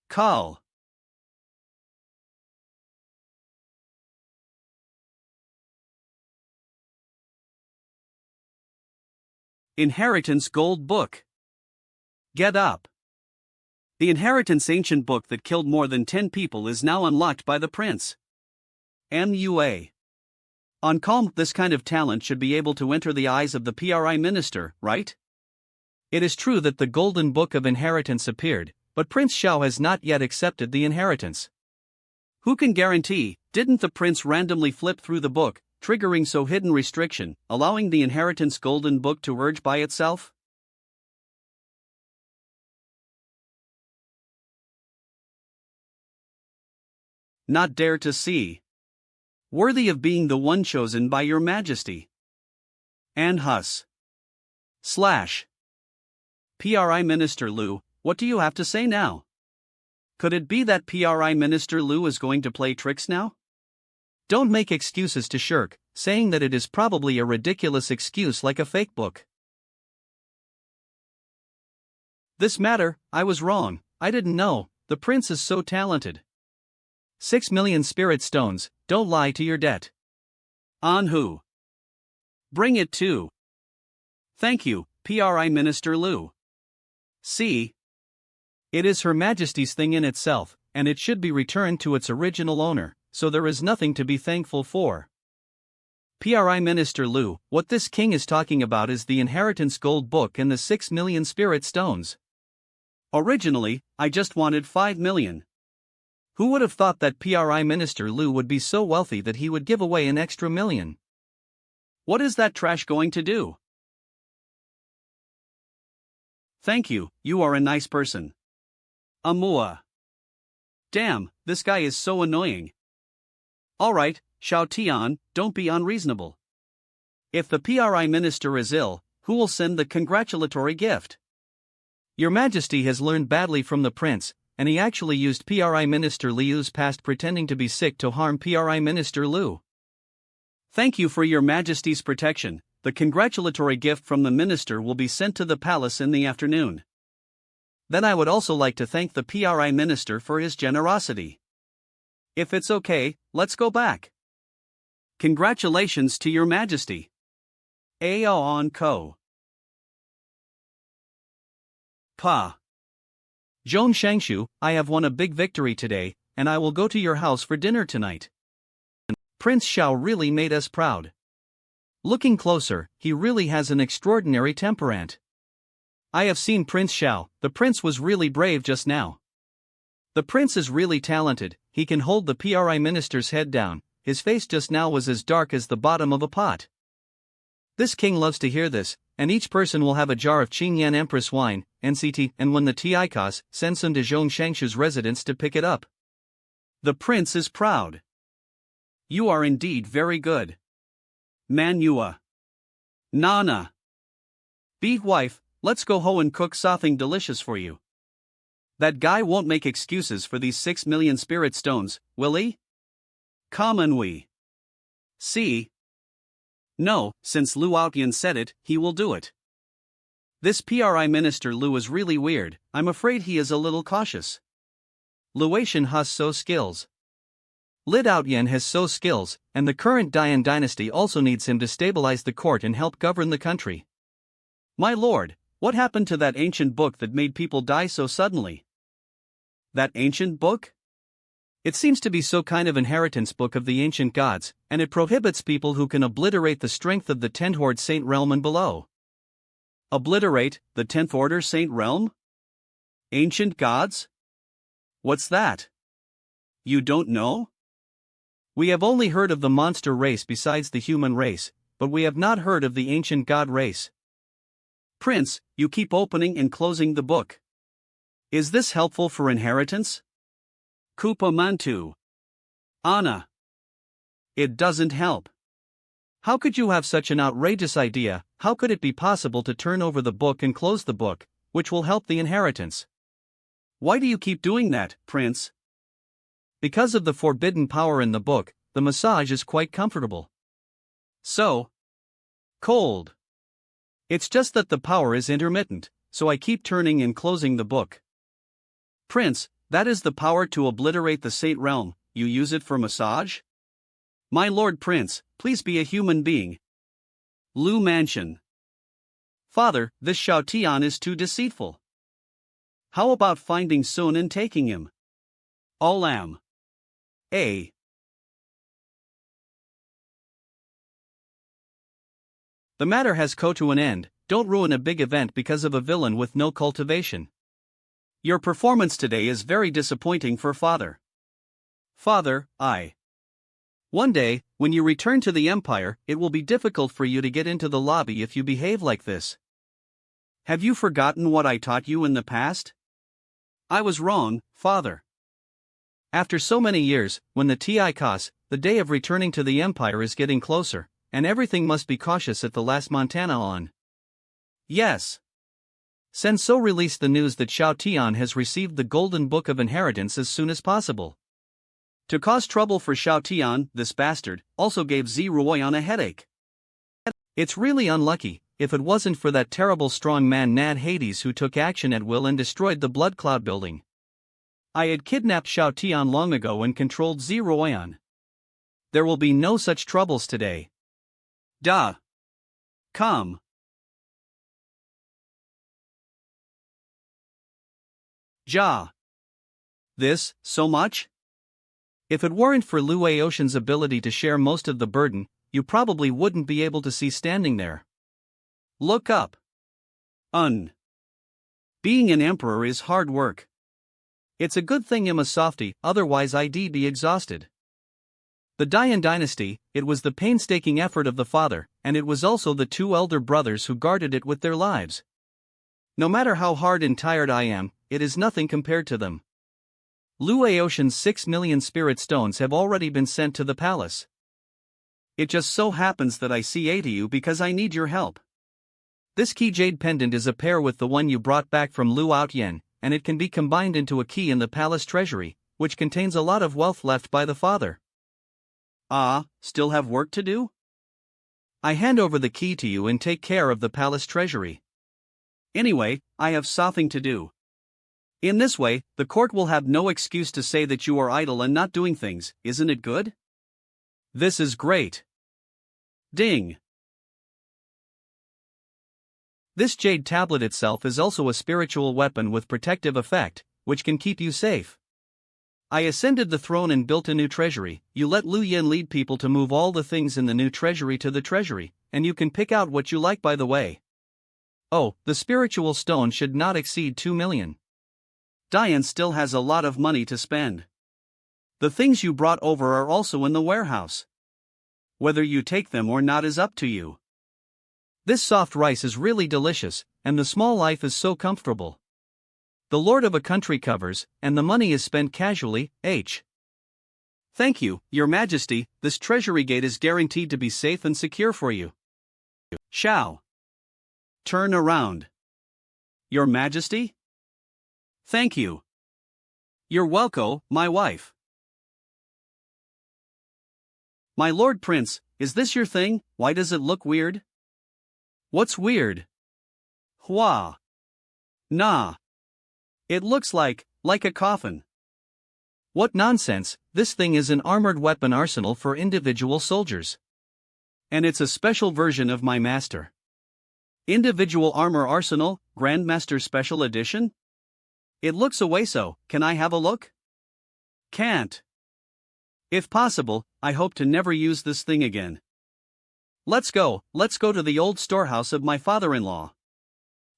Call. Inheritance Gold Book. Get up. The Inheritance Ancient Book that killed more than 10 people is now unlocked by the prince. MUA. On calm, this kind of talent should be able to enter the eyes of the PRI minister, right? It is true that the Golden Book of Inheritance appeared, but Prince Xiao has not yet accepted the inheritance. Who can guarantee, didn't the prince randomly flip through the book, triggering so hidden restriction, allowing the Inheritance Golden Book to urge by itself? Not dare to see. Worthy of being the one chosen by your majesty. Anhus. / PRI Minister Liu, what do you have to say now? Could it be that PRI Minister Liu is going to play tricks now? Don't make excuses to shirk, saying that it is probably a ridiculous excuse like a fake book. This matter, I was wrong, I didn't know, the prince is so talented. 6 million spirit stones, don't lie to your debt. On who? Bring it to. Thank you, PRI Minister Liu. See? It is Her Majesty's thing in itself, and it should be returned to its original owner, so there is nothing to be thankful for. Pri Minister Lu, what this king is talking about is the inheritance gold book and the 6 million spirit stones. Originally, I just wanted 5 million. Who would have thought that Pri Minister Lu would be so wealthy that he would give away an extra million? What is that trash going to do? Thank you, you are a nice person. Amua. Damn, this guy is so annoying. Alright, Xiao Tian, don't be unreasonable. If the Pri Minister is ill, who will send the congratulatory gift? Your Majesty has learned badly from the prince, and he actually used Pri Minister Liu's past pretending to be sick to harm Pri Minister Lu. Thank you for your Majesty's protection. The congratulatory gift from the minister will be sent to the palace in the afternoon. Then I would also like to thank the Pri Minister for his generosity. If it's okay, let's go back. Congratulations to your Majesty. Aon Ko. Pa. Zhong Shangshu, I have won a big victory today, and I will go to your house for dinner tonight. Prince Xiao really made us proud. Looking closer, he really has an extraordinary temperament. I have seen Prince Xiao, the prince was really brave just now. The prince is really talented, he can hold the Pri Minister's head down, his face just now was as dark as the bottom of a pot. This king loves to hear this, and each person will have a jar of Qingyan Empress wine, NCT, and when the Ticas send some to Zhong Shangshu's residence to pick it up. The prince is proud. You are indeed very good. Manhwa. Nana. Be wife, let's go ho and cook something delicious for you. That guy won't make excuses for these 6 million spirit stones, will he? Common we. See? No, since Lu Outyan said it, he will do it. This Pri Minister Lu is really weird, I'm afraid he is a little cautious. Luatian has so skills. Lid Outyan has so skills, and the current Dian dynasty also needs him to stabilize the court and help govern the country. My lord, what happened to that ancient book that made people die so suddenly? That ancient book? It seems to be so kind of inheritance book of the ancient gods, and it prohibits people who can obliterate the strength of the 10th Horde Saint Realm and below. Obliterate the 10th Order Saint Realm? Ancient gods? What's that? You don't know? We have only heard of the monster race besides the human race, but we have not heard of the ancient god race. Prince, you keep opening and closing the book. Is this helpful for inheritance? Kupa Mantu. Anna. It doesn't help. How could you have such an outrageous idea? How could it be possible to turn over the book and close the book, which will help the inheritance? Why do you keep doing that, Prince? Because of the forbidden power in the book, the massage is quite comfortable. So cold. It's just that the power is intermittent, so I keep turning and closing the book. Prince, that is the power to obliterate the Saint Realm, you use it for massage? My lord Prince, please be a human being. Lu Mansion. Father, this Xiao Tian is too deceitful. How about finding Sun and taking him? Olam. A. The matter has come to an end, don't ruin a big event because of a villain with no cultivation. Your performance today is very disappointing for father. Father, One day, when you return to the Empire, it will be difficult for you to get into the lobby if you behave like this. Have you forgotten what I taught you in the past? I was wrong, father. After so many years, when the Ticas, the day of returning to the Empire is getting closer, and everything must be cautious at the last Montana on. Yes. Senso released the news that Xiao Tian has received the Golden Book of Inheritance as soon as possible. To cause trouble for Xiao Tian, this bastard also gave Ziruoyan a headache. It's really unlucky, if it wasn't for that terrible strong man Nad Hades who took action at will and destroyed the Blood Cloud building. I had kidnapped Xiao Tian long ago and controlled Ziruoyan. There will be no such troubles today. Duh. Come. Ja. This, so much? If it weren't for Lue Ocean's ability to share most of the burden, you probably wouldn't be able to see standing there. Look up. Being an emperor is hard work. It's a good thing I'm a softie, otherwise I'd be exhausted. The Dian dynasty, it was the painstaking effort of the father, and it was also the two elder brothers who guarded it with their lives. No matter how hard and tired I am, it is nothing compared to them. Lue Ocean's 6 million spirit stones have already been sent to the palace. It just so happens that I see to you because I need your help. This key jade pendant is a pair with the one you brought back from Lu Outyen, and it can be combined into a key in the palace treasury, which contains a lot of wealth left by the father. Still have work to do? I hand over the key to you and take care of the palace treasury. Anyway, I have something to do. In this way, the court will have no excuse to say that you are idle and not doing things, isn't it good? This is great. Ding. This jade tablet itself is also a spiritual weapon with protective effect, which can keep you safe. I ascended the throne and built a new treasury. You let Lu Yin lead people to move all the things in the new treasury to the treasury, and you can pick out what you like by the way. Oh, the spiritual stone should not exceed 2 million. Diane still has a lot of money to spend. The things you brought over are also in the warehouse. Whether you take them or not is up to you. This soft rice is really delicious, and the small life is so comfortable. The lord of a country covers, and the money is spent casually. Thank you, your majesty, this treasury gate is guaranteed to be safe and secure for you. Shao. Turn around. Your majesty? Thank you. You're welcome, my wife. My lord prince, is this your thing? Why does it look weird? What's weird? Hua. Nah. It looks like a coffin. What nonsense, this thing is an armored weapon arsenal for individual soldiers. And it's a special version of my master. Individual armor arsenal, Grandmaster Special Edition? It looks away so, can I have a look? Can't. If possible, I hope to never use this thing again. Let's go to the old storehouse of my father-in-law.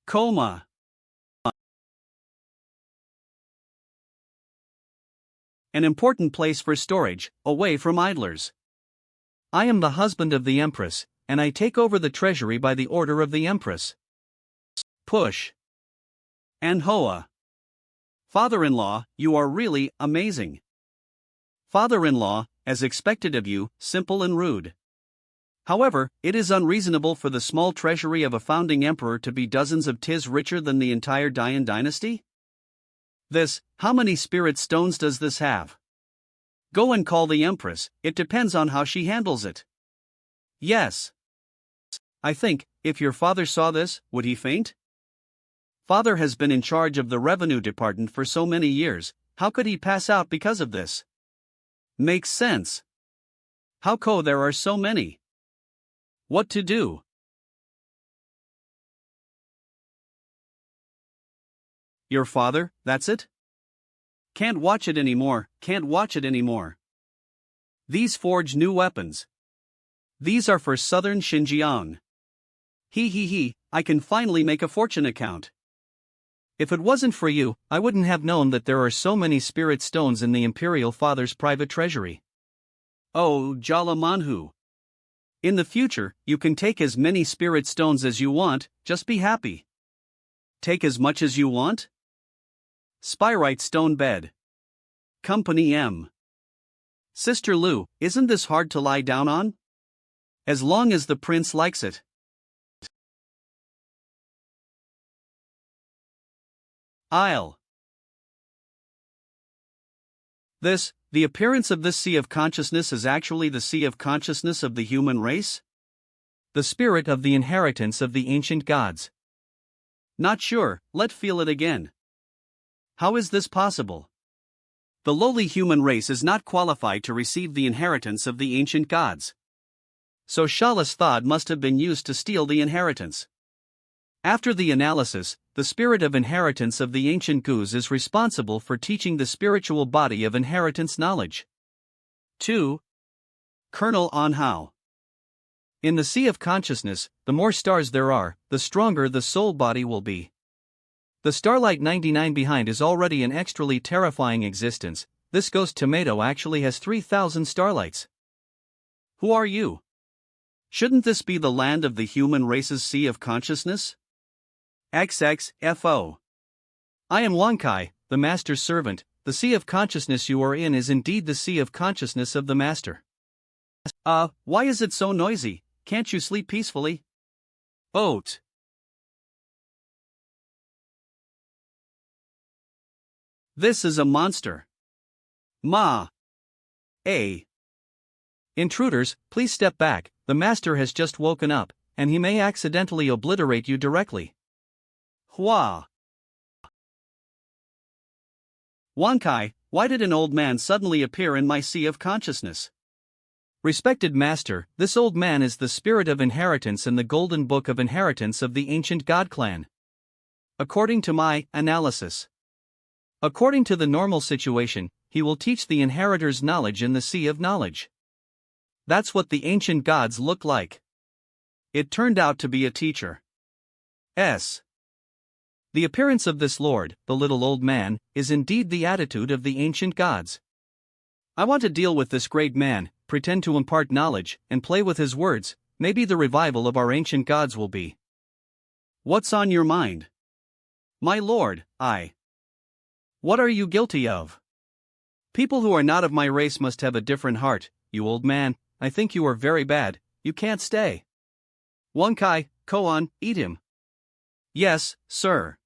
Coma. An important place for storage, away from idlers. I am the husband of the Empress, and I take over the treasury by the order of the Empress. Push. And Hoa. Father-in-law, you are really amazing. Father-in-law, as expected of you, simple and rude. However, it is unreasonable for the small treasury of a founding emperor to be dozens of tis richer than the entire Dian dynasty? How many spirit stones does this have? Go and call the Empress, it depends on how she handles it. Yes. I think, if your father saw this, would he faint? Father has been in charge of the revenue department for so many years, how could he pass out because of this? Makes sense. How there are so many? What to do? Your father, that's it? Can't watch it anymore. These forge new weapons. These are for southern Xinjiang. I can finally make a fortune account. If it wasn't for you, I wouldn't have known that there are so many spirit stones in the Imperial Father's private treasury. Oh, Jala Manhu. In the future, you can take as many spirit stones as you want, just be happy. Take as much as you want? Spyrite stone bed. Company M. Sister Lu, isn't this hard to lie down on? As long as the prince likes it. Isle. The appearance of this sea of consciousness is actually the sea of consciousness of the human race? The spirit of the inheritance of the ancient gods. Not sure, let's feel it again. How is this possible? The lowly human race is not qualified to receive the inheritance of the ancient gods. So Shala's thought must have been used to steal the inheritance. After the analysis, the spirit of inheritance of the ancient gods is responsible for teaching the spiritual body of inheritance knowledge. 2. Colonel Anhao. In the sea of consciousness, the more stars there are, the stronger the soul body will be. The starlight 99 behind is already an extrally terrifying existence. This ghost tomato actually has 3,000 starlights. Who are you? Shouldn't this be the land of the human race's sea of consciousness? XXFO. I am Wankai, the master's servant. The sea of consciousness you are in is indeed the sea of consciousness of the master. Why is it so noisy? Can't you sleep peacefully? Oat. This is a monster. Ma. A. Intruders, please step back. The master has just woken up, and he may accidentally obliterate you directly. Hua. Wankai, why did an old man suddenly appear in my sea of consciousness? Respected master, this old man is the spirit of inheritance in the golden book of inheritance of the ancient god clan. According to my analysis. According to the normal situation, he will teach the inheritors knowledge in the sea of knowledge. That's what the ancient gods look like. It turned out to be a teacher. The appearance of this lord, the little old man, is indeed the attitude of the ancient gods. I want to deal with this great man, pretend to impart knowledge, and play with his words. Maybe the revival of our ancient gods will be. What's on your mind? My lord, What are you guilty of? People who are not of my race must have a different heart. You old man, I think you are very bad. You can't stay. Wankai, Koan, eat him. Yes, sir.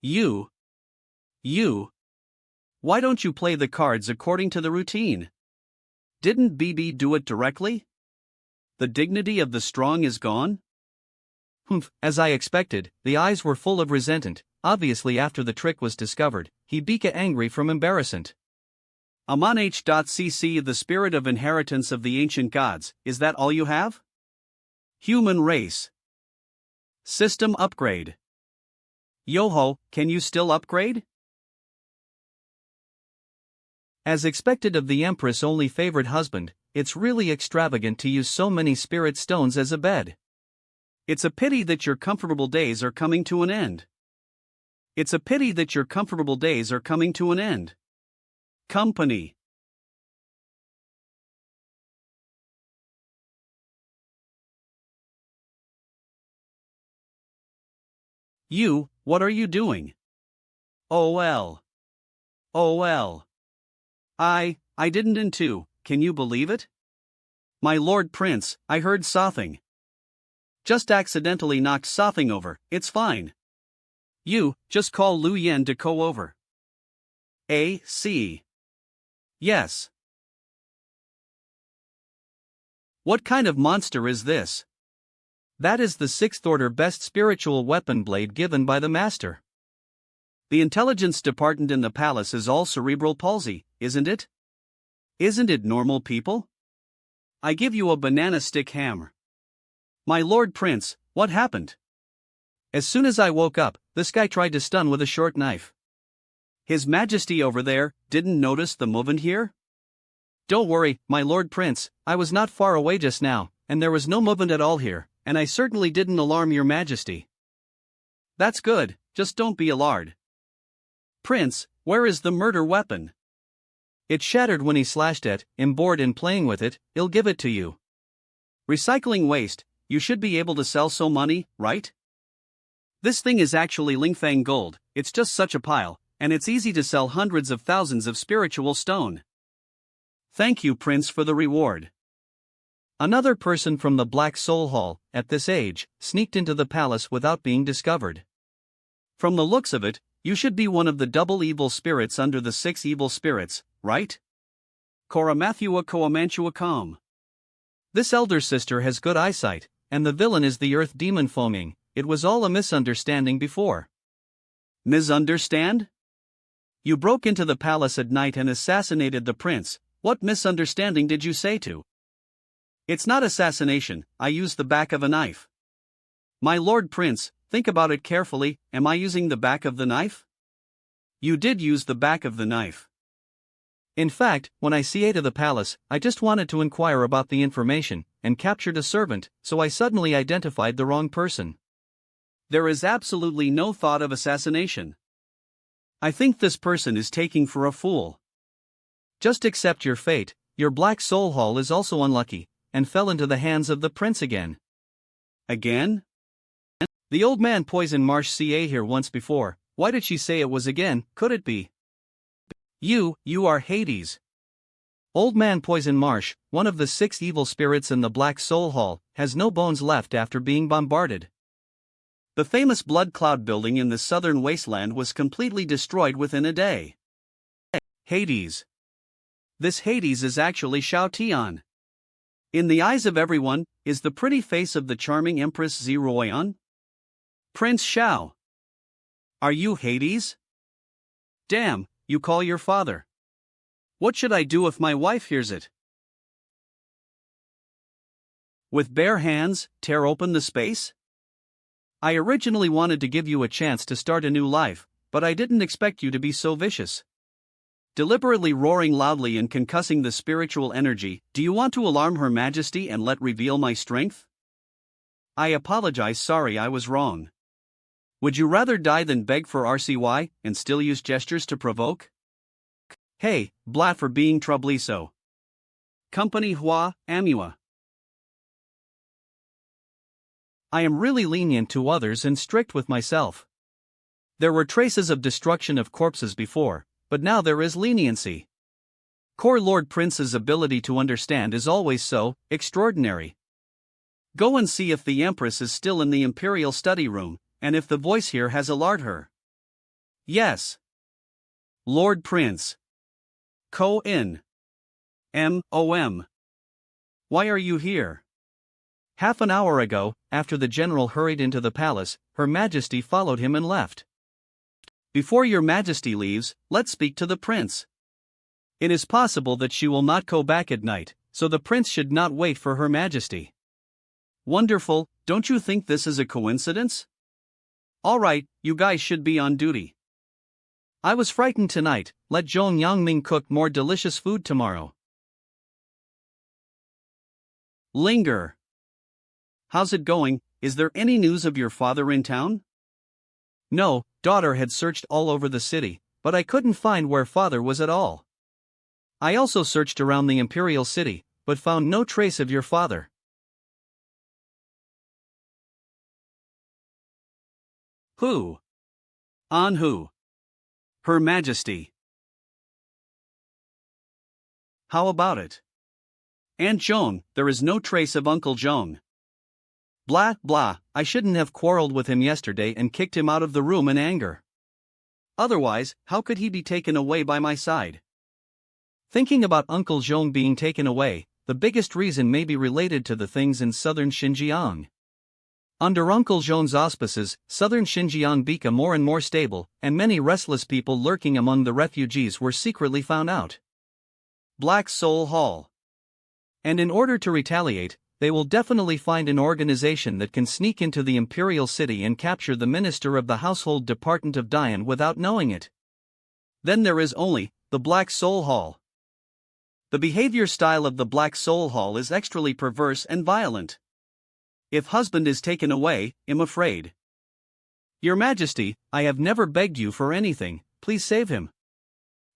You. Why don't you play the cards according to the routine? Didn't BB do it directly? The dignity of the strong is gone? Humph, as I expected, the eyes were full of resentment. Obviously after the trick was discovered, he became angry from embarrassment. Amonh.cc The spirit of inheritance of the ancient gods, is that all you have? Human race. System upgrade. Yoho, can you still upgrade? As expected of the Empress' only favorite husband, it's really extravagant to use so many spirit stones as a bed. It's a pity that your comfortable days are coming to an end. It's a pity that your comfortable days are coming to an end. Company. You, what are you doing? OL. I didn't into, can you believe it? My lord prince, I heard sothing. Just accidentally knocked sothing over, it's fine. You, just call Lu Yen to go over. AC. Yes. What kind of monster is this? That is the 6th order best spiritual weapon blade given by the master. The intelligence department in the palace is all cerebral palsy, isn't it? Isn't it normal people? I give you a banana stick hammer. My lord prince, what happened? As soon as I woke up, this guy tried to stun with a short knife. His Majesty over there didn't notice the movement here? Don't worry, my lord prince, I was not far away just now, and there was no movement at all here, and I certainly didn't alarm your Majesty. That's good, just don't be alarmed. Prince, where is the murder weapon? It shattered when he slashed it. I'm bored in playing with it, I'll give it to you. Recycling waste, you should be able to sell so money, right? This thing is actually Lingfang gold, it's just such a pile, and it's easy to sell hundreds of thousands of spiritual stone. Thank you, Prince, for the reward. Another person from the Black Soul Hall, at this age, sneaked into the palace without being discovered. From the looks of it, you should be one of the double evil spirits under the 6 evil spirits, right? Koramathua Koamantua Com. This elder sister has good eyesight, and the villain is the earth demon foaming. It was all a misunderstanding before. Misunderstand? You broke into the palace at night and assassinated the prince. What misunderstanding did you say to? It's not assassination, I used the back of a knife. My lord prince, think about it carefully, am I using the back of the knife? You did use the back of the knife. In fact, when I CA to the palace, I just wanted to inquire about the information, and captured a servant, so I suddenly identified the wrong person. There is absolutely no thought of assassination. I think this person is taking for a fool. Just accept your fate. Your black soul haul is also unlucky, and fell into the hands of the prince again. Again? The old man poisoned Marsh CA here once before. Why did she say it was again? Could it be? You are Hades. Old man poisoned Marsh, one of the 6 evil spirits in the Black Soul Hall, has no bones left after being bombarded. The famous Blood Cloud building in the southern wasteland was completely destroyed within a day. Hades. This Hades is actually Shao Tian. In the eyes of everyone, is the pretty face of the charming Empress Zeroyan? Prince Shao. Are you Hades? Damn, you call your father. What should I do if my wife hears it? With bare hands, tear open the space? I originally wanted to give you a chance to start a new life, but I didn't expect you to be so vicious. Deliberately roaring loudly and concussing the spiritual energy, do you want to alarm Her Majesty and let reveal my strength? I apologize, sorry I was wrong. Would you rather die than beg for RCY, and still use gestures to provoke? Hey, blat for being troubliso. Company Hua, Amua. I am really lenient to others and strict with myself. There were traces of destruction of corpses before, but now there is leniency. Core Lord Prince's ability to understand is always so extraordinary. Go and see if the Empress is still in the Imperial study room, and if the voice here has alarmed her. Yes. Lord Prince. Co-in. M.O.M. Why are you here? Half an hour ago, after the general hurried into the palace, Her Majesty followed him and left. Before your Majesty leaves, let's speak to the prince. It is possible that she will not go back at night, so the prince should not wait for Her Majesty. Wonderful, don't you think this is a coincidence? Alright, you guys should be on duty. I was frightened tonight, let Zhong Yangming cook more delicious food tomorrow. Linger. How's it going? Is there any news of your father in town? No, daughter had searched all over the city, but I couldn't find where father was at all. I also searched around the Imperial City, but found no trace of your father. Who? On who? Her Majesty. How about it? Aunt Joan, there is no trace of Uncle Zhong. Blah, blah, I shouldn't have quarreled with him yesterday and kicked him out of the room in anger. Otherwise, how could he be taken away by my side? Thinking about Uncle Zhong being taken away, the biggest reason may be related to the things in southern Xinjiang. Under Uncle Zhong's auspices, southern Xinjiang became more and more stable, and many restless people lurking among the refugees were secretly found out. Black Soul Hall. And in order to retaliate, they will definitely find an organization that can sneak into the Imperial City and capture the Minister of the Household Department of Dian without knowing it. Then there is only the Black Soul Hall. The behavior style of the Black Soul Hall is extremely perverse and violent. If husband is taken away, I'm afraid. Your Majesty, I have never begged you for anything, please save him.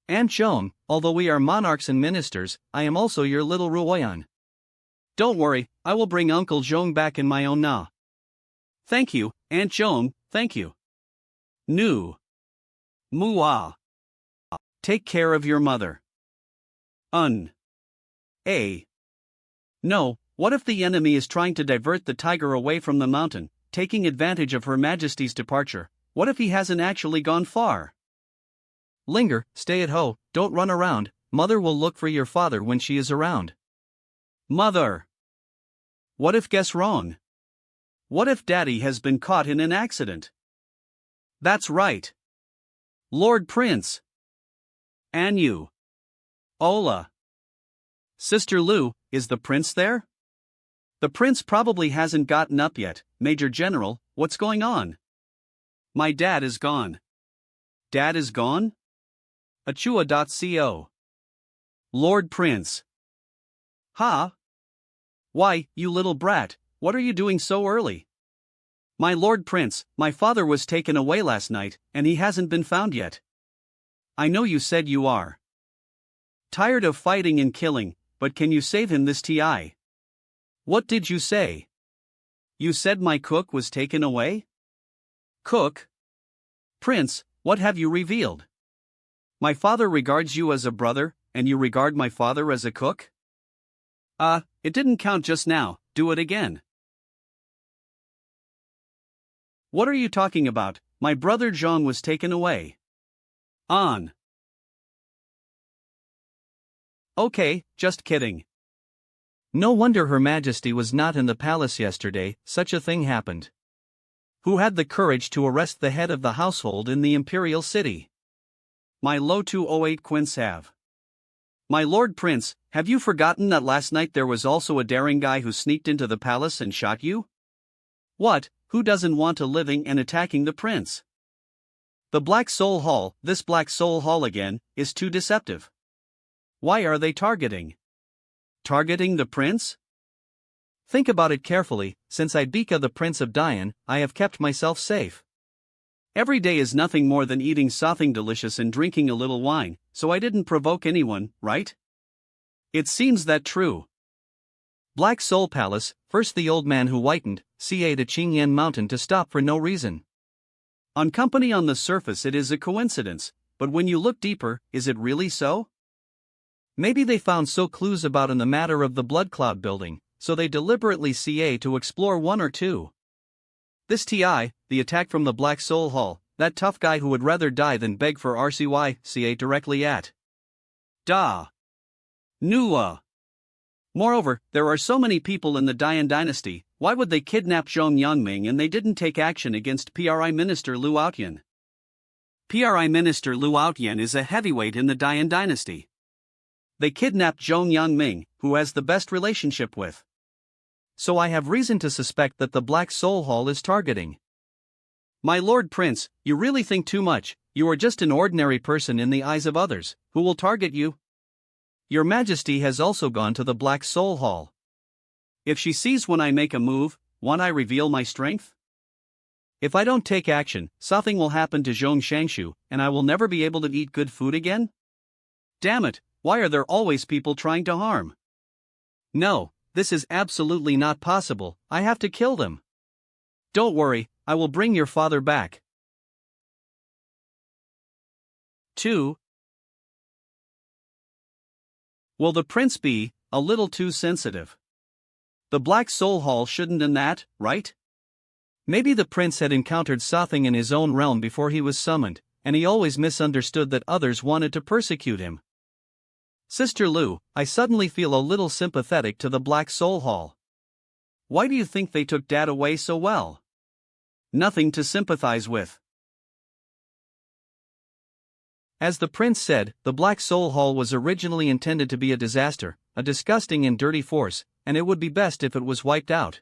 Aunt Joan, although we are monarchs and ministers, I am also your little Ruoyan. Don't worry, I will bring Uncle Zhong back in my own na. Thank you, Aunt Joan, thank you. Nu. Mua. Take care of your mother. No, what if the enemy is trying to divert the tiger away from the mountain, taking advantage of Her Majesty's departure? What if he hasn't actually gone far? Linger, stay at home, don't run around, mother will look for your father when she is around. Mother! What if guess wrong? What if daddy has been caught in an accident? That's right. Lord Prince. Anu. Ola. Sister Lu, is the prince there? The prince probably hasn't gotten up yet. Major General, what's going on? My dad is gone. Dad is gone? Achua.co. Lord Prince. Ha? Why, you little brat, what are you doing so early? My Lord Prince, my father was taken away last night, and he hasn't been found yet. I know you said you are tired of fighting and killing, but can you save him this ti? What did you say? You said my cook was taken away? Cook? Prince, what have you revealed? My father regards you as a brother, and you regard my father as a cook? It didn't count just now, do it again. What are you talking about? My brother Zhang was taken away. On. Okay, just kidding. No wonder Her Majesty was not in the palace yesterday, such a thing happened. Who had the courage to arrest the head of the household in the imperial city? My Lo 208 Quince have. My Lord Prince, have you forgotten that last night there was also a daring guy who sneaked into the palace and shot you? What, who doesn't want a living and attacking the prince? The Black Soul Hall, this Black Soul Hall again, is too deceptive. Why are they targeting the prince? Think about it carefully. Since I became the Prince of Dian, I have kept myself safe. Every day is nothing more than eating something delicious and drinking a little wine, so I didn't provoke anyone, right? It seems that true. Black Soul Palace, first the old man who whitened, ca to Qingyan Mountain to stop for no reason. On company on the surface it is a coincidence, but when you look deeper, is it really so? Maybe they found so clues about in the matter of the Blood Cloud building, so they deliberately ca to explore one or two. This ti, the attack from the Black Soul Hall, that tough guy who would rather die than beg for RCY, ca directly at. Da. Nua. Moreover, there are so many people in the Dian dynasty, why would they kidnap Zhong Yangming and they didn't take action against PRI Minister Lu Outyan? PRI Minister Lu Outyan is a heavyweight in the Dian dynasty. They kidnapped Zhong Yangming, who has the best relationship with. So I have reason to suspect that the Black Soul Hall is targeting. My Lord Prince, you really think too much. You are just an ordinary person in the eyes of others, who will target you. Your Majesty has also gone to the Black Soul Hall. If she sees when I make a move, won't I reveal my strength? If I don't take action, something will happen to Zhong Shangshu, and I will never be able to eat good food again? Damn it, why are there always people trying to harm? No, this is absolutely not possible, I have to kill them. Don't worry, I will bring your father back. 2. Will the prince be a little too sensitive? The Black Soul Hall shouldn't in that, right? Maybe the prince had encountered something in his own realm before he was summoned, and he always misunderstood that others wanted to persecute him. Sister Lu, I suddenly feel a little sympathetic to the Black Soul Hall. Why do you think they took Dad away so well? Nothing to sympathize with. As the prince said, the Black Soul Hall was originally intended to be a disaster, a disgusting and dirty force, and it would be best if it was wiped out.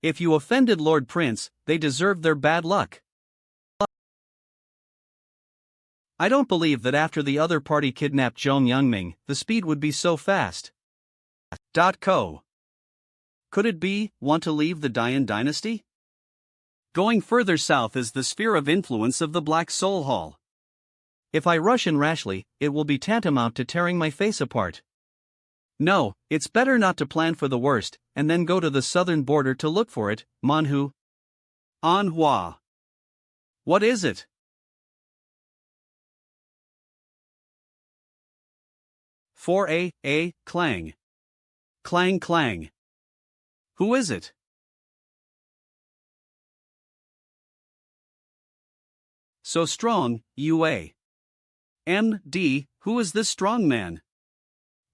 If you offended Lord Prince, they deserved their bad luck. I don't believe that after the other party kidnapped Zhong Yangming, the speed would be so fast. Co. Could it be, want to leave the Dian dynasty? Going further south is the sphere of influence of the Black Soul Hall. If I rush in rashly, it will be tantamount to tearing my face apart. No, it's better not to plan for the worst, and then go to the southern border to look for it, Manhwa. What is it? For a clang. Clang clang. Who is it? So strong, UA. MD, who is this strong man?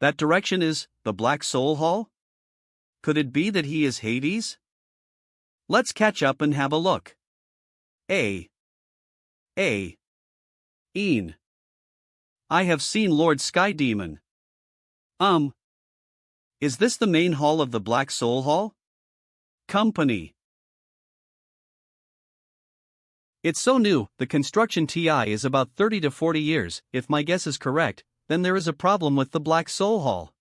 That direction is the Black Soul Hall? Could it be that he is Hades? Let's catch up and have a look. Een. I have seen Lord Sky Demon. Is this the main hall of the Black Soul Hall? Company. It's so new, the construction TI is about 30 to 40 years, if my guess is correct, then there is a problem with the Black Soul Hall.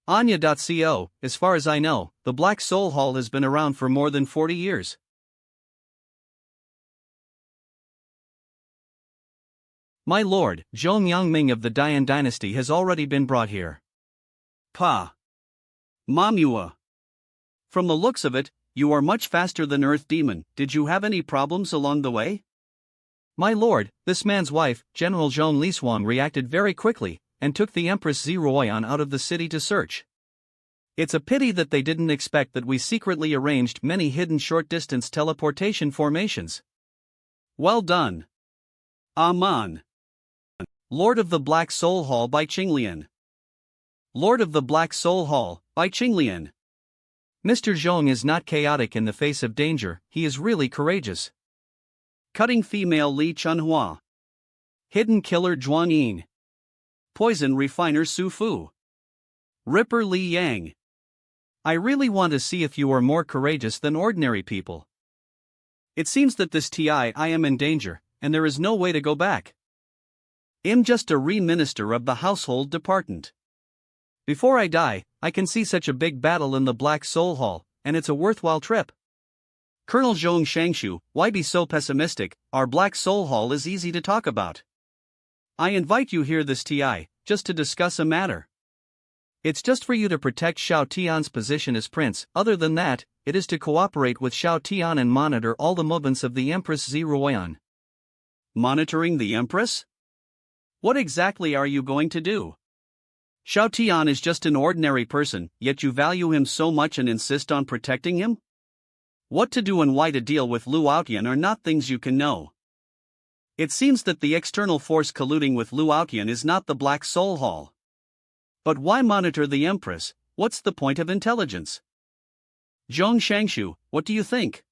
Anya.co, as far as I know, the Black Soul Hall has been around for more than 40 years. My lord, Zhong Yangming of the Dian dynasty has already been brought here. Pa. Manhwa. From the looks of it, you are much faster than Earth Demon. Did you have any problems along the way? My lord, this man's wife, General Zhong Lishuang, reacted very quickly, and took the Empress Ziruoyan out of the city to search. It's a pity that they didn't expect that we secretly arranged many hidden short-distance teleportation formations. Well done. Aman. Lord of the Black Soul Hall by Qinglian. Lord of the Black Soul Hall, by Qinglian. Mr. Zhong is not chaotic in the face of danger, he is really courageous. Cutting female Li Chunhua. Hidden killer Zhuang Yin. Poison refiner Su Fu. Ripper Li Yang. I really want to see if you are more courageous than ordinary people. It seems that this I am in danger, and there is no way to go back. I'm just a re-minister of the household department. Before I die, I can see such a big battle in the Black Soul Hall, and it's a worthwhile trip. Colonel Zhong Shangshu, why be so pessimistic? Our Black Soul Hall is easy to talk about. I invite you here this just to discuss a matter. It's just for you to protect Xiao Tian's position as prince. Other than that, it is to cooperate with Xiao Tian and monitor all the movements of the Empress Ziruoyan. Monitoring the Empress? What exactly are you going to do? Xiao Tian is just an ordinary person, yet you value him so much and insist on protecting him? What to do and why to deal with Lu Outyan are not things you can know. It seems that the external force colluding with Lu Outyan is not the Black Soul Hall. But why monitor the Empress? What's the point of intelligence? Zhong Shangshu, what do you think?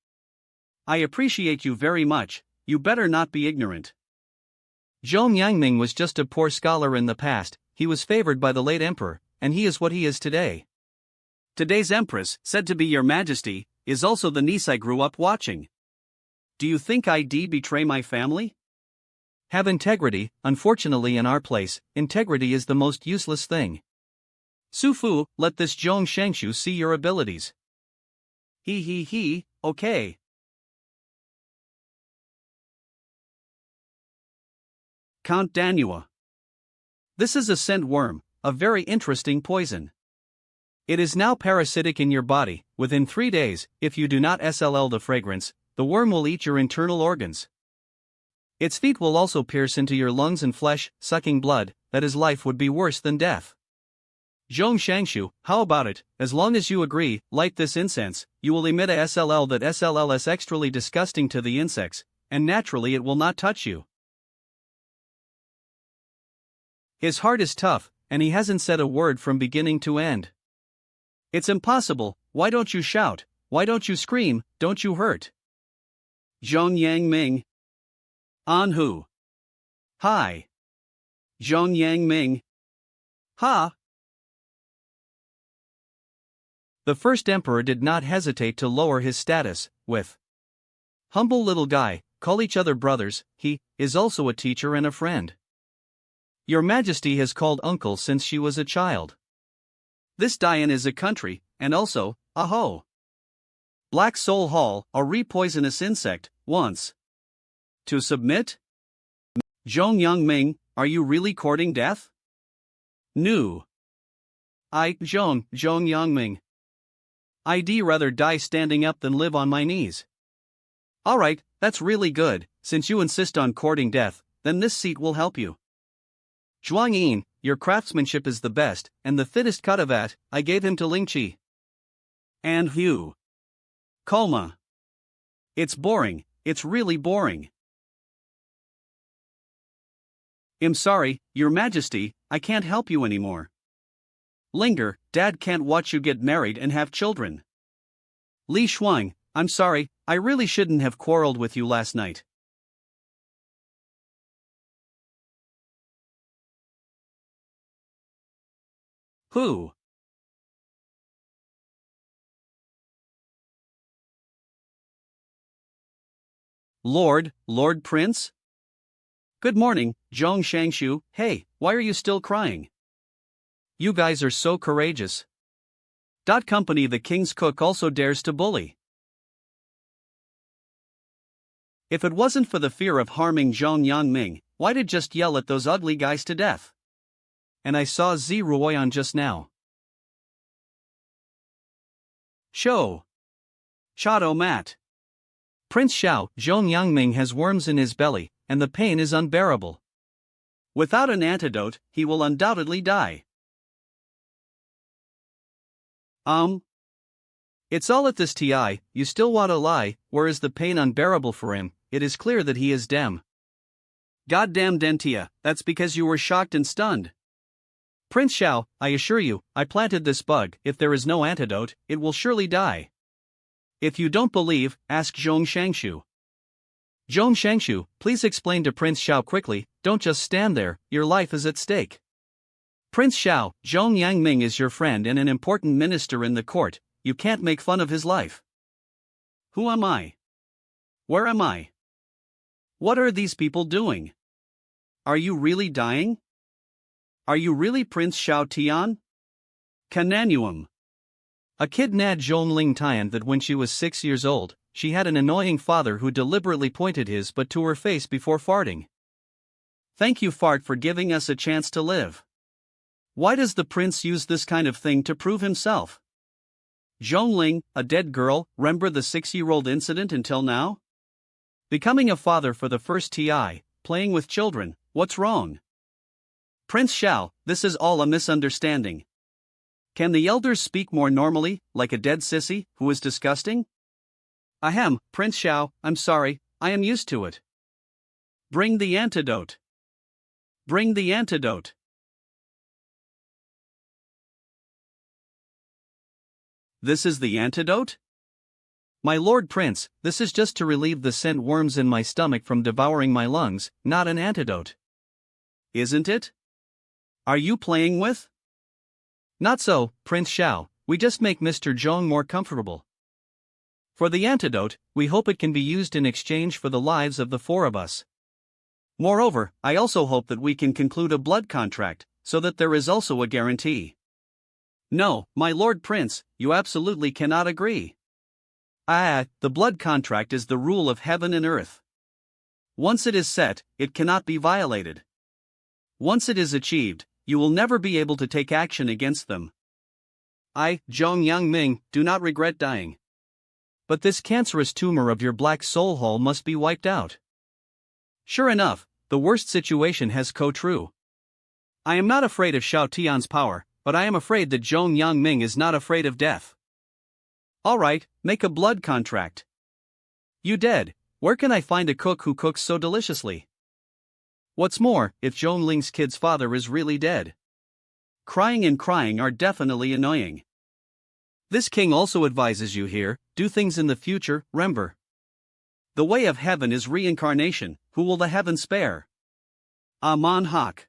I appreciate you very much, you better not be ignorant. Zhong Yangming was just a poor scholar in the past, he was favored by the late emperor, and he is what he is today. Today's Empress, said to be your majesty, is also the niece I grew up watching. Do you think I'd betray my family? Have integrity. Unfortunately in our place, integrity is the most useless thing. Su Fu, let this Zhong Shangshu see your abilities. Okay. Count Danua. This is a scent worm, a very interesting poison. It is now parasitic in your body. Within 3 days, if you do not SLL the fragrance, the worm will eat your internal organs. Its feet will also pierce into your lungs and flesh, sucking blood. That is, life would be worse than death. Zhong Shangshu, how about it? As long as you agree, light this incense, you will emit a SLL that SLL is extremely disgusting to the insects, and naturally it will not touch you. His heart is tough, and he hasn't said a word from beginning to end. It's impossible. Why don't you shout? Why don't you scream? Don't you hurt? Zhong Yangming. On who? Hi. Zhong Yangming. Ha. The first emperor did not hesitate to lower his status, with humble little guy, call each other brothers. He is also a teacher and a friend. Your Majesty has called uncle since she was a child. This Dian is a country, and also, aho. Black Soul Hall, a re-poisonous insect, once. To submit? Zhong Yangming, are you really courting death? No. Zhong Yangming. I'd rather die standing up than live on my knees. Alright, that's really good, since you insist on courting death, then this seat will help you. Zhuang Yin, your craftsmanship is the best, and the thinnest cut of it, I gave him to Lingqi. And Hu. Coma. It's boring, it's really boring. I'm sorry, Your Majesty, I can't help you anymore. Linger, Dad can't watch you get married and have children. Li Shuang, I'm sorry, I really shouldn't have quarreled with you last night. Who? Lord Prince? Good morning, Zhong Shangshu, hey, why are you still crying? You guys are so courageous. Company the king's cook also dares to bully. If it wasn't for the fear of harming Zhong Yangming, why did just yell at those ugly guys to death? And I saw Zi Ruoyan just now. Show. Shadow Mat. Prince Xiao, Zhong Yangming has worms in his belly, and the pain is unbearable. Without an antidote, he will undoubtedly die. It's all at this TI, you still want to lie, where is the pain unbearable for him? It is clear that he is dem. Goddamn Dentia, that's because you were shocked and stunned. Prince Xiao, I assure you, I planted this bug, if there is no antidote, it will surely die. If you don't believe, ask Zhong Shangshu. Zhong Shangshu, please explain to Prince Xiao quickly, don't just stand there, your life is at stake. Prince Xiao, Zhong Yangming is your friend and an important minister in the court, you can't make fun of his life. Who am I? Where am I? What are these people doing? Are you really dying? Are you really Prince Xiao Tian? Cananuum. A kid named Zhongling Tian that when she was 6 years old, she had an annoying father who deliberately pointed his butt to her face before farting. Thank you fart for giving us a chance to live. Why does the prince use this kind of thing to prove himself? Zhongling, a dead girl, remember the 6-year-old incident until now? Becoming a father for the first TI, playing with children, what's wrong? Prince Xiao, this is all a misunderstanding. Can the elders speak more normally, like a dead sissy, who is disgusting? Ahem, Prince Xiao, I'm sorry, I am used to it. Bring the antidote. Bring the antidote. This is the antidote? My Lord Prince, this is just to relieve the scent worms in my stomach from devouring my lungs, not an antidote. Isn't it? Are you playing with? Not so, Prince Xiao, we just make Mr. Zhong more comfortable. For the antidote, we hope it can be used in exchange for the lives of the 4 of us. Moreover, I also hope that we can conclude a blood contract, so that there is also a guarantee. No, my Lord Prince, you absolutely cannot agree. The blood contract is the rule of heaven and earth. Once it is set, it cannot be violated. Once it is achieved, you will never be able to take action against them. I, Zhong Yangming, do not regret dying. But this cancerous tumor of your black soul hole must be wiped out. Sure enough, the worst situation has come true. I am not afraid of Xiao Tian's power, but I am afraid that Zhong Yangming is not afraid of death. Alright, make a blood contract. You dead, where can I find a cook who cooks so deliciously? What's more, if Zhongling's kid's father is really dead? Crying and crying are definitely annoying. This king also advises you here, do things in the future, remember. The way of heaven is reincarnation, who will the heaven spare? Aman Hak.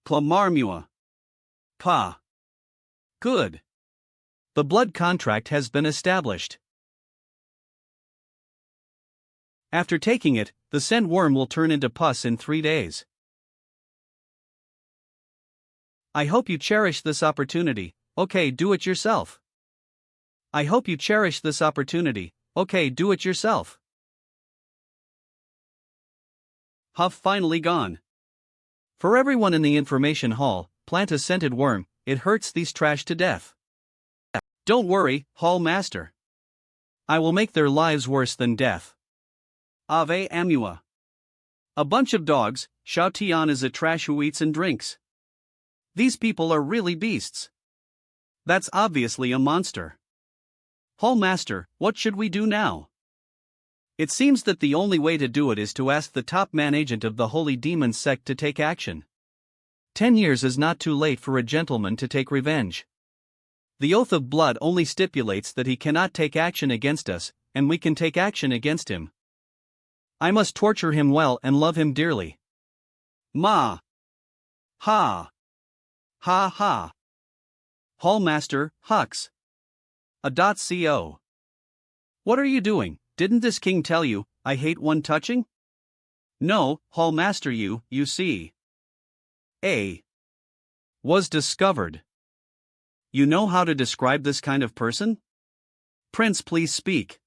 Plamarmua. Pa. Good. The blood contract has been established. After taking it, the scent worm will turn into pus in 3 days. I hope you cherish this opportunity, okay, do it yourself. I hope you cherish this opportunity, okay, do it yourself. Huff finally gone. For everyone in the information hall, plant a scented worm, it hurts these trash to death. Don't worry, hall master. I will make their lives worse than death. Ave Amua. A bunch of dogs, Xiao Tian is a trash who eats and drinks. These people are really beasts. That's obviously a monster. Hall master, what should we do now? It seems that the only way to do it is to ask the top man agent of the Holy Demon sect to take action. 10 years is not too late for a gentleman to take revenge. The oath of blood only stipulates that he cannot take action against us, and we can take action against him. I must torture him well and love him dearly. Ma. Ha. Ha ha. Hallmaster, Hux. A.co. What are you doing? Didn't this king tell you, I hate one touching? No, Hall Master, you see. A. Was discovered. You know how to describe this kind of person? Prince, please speak.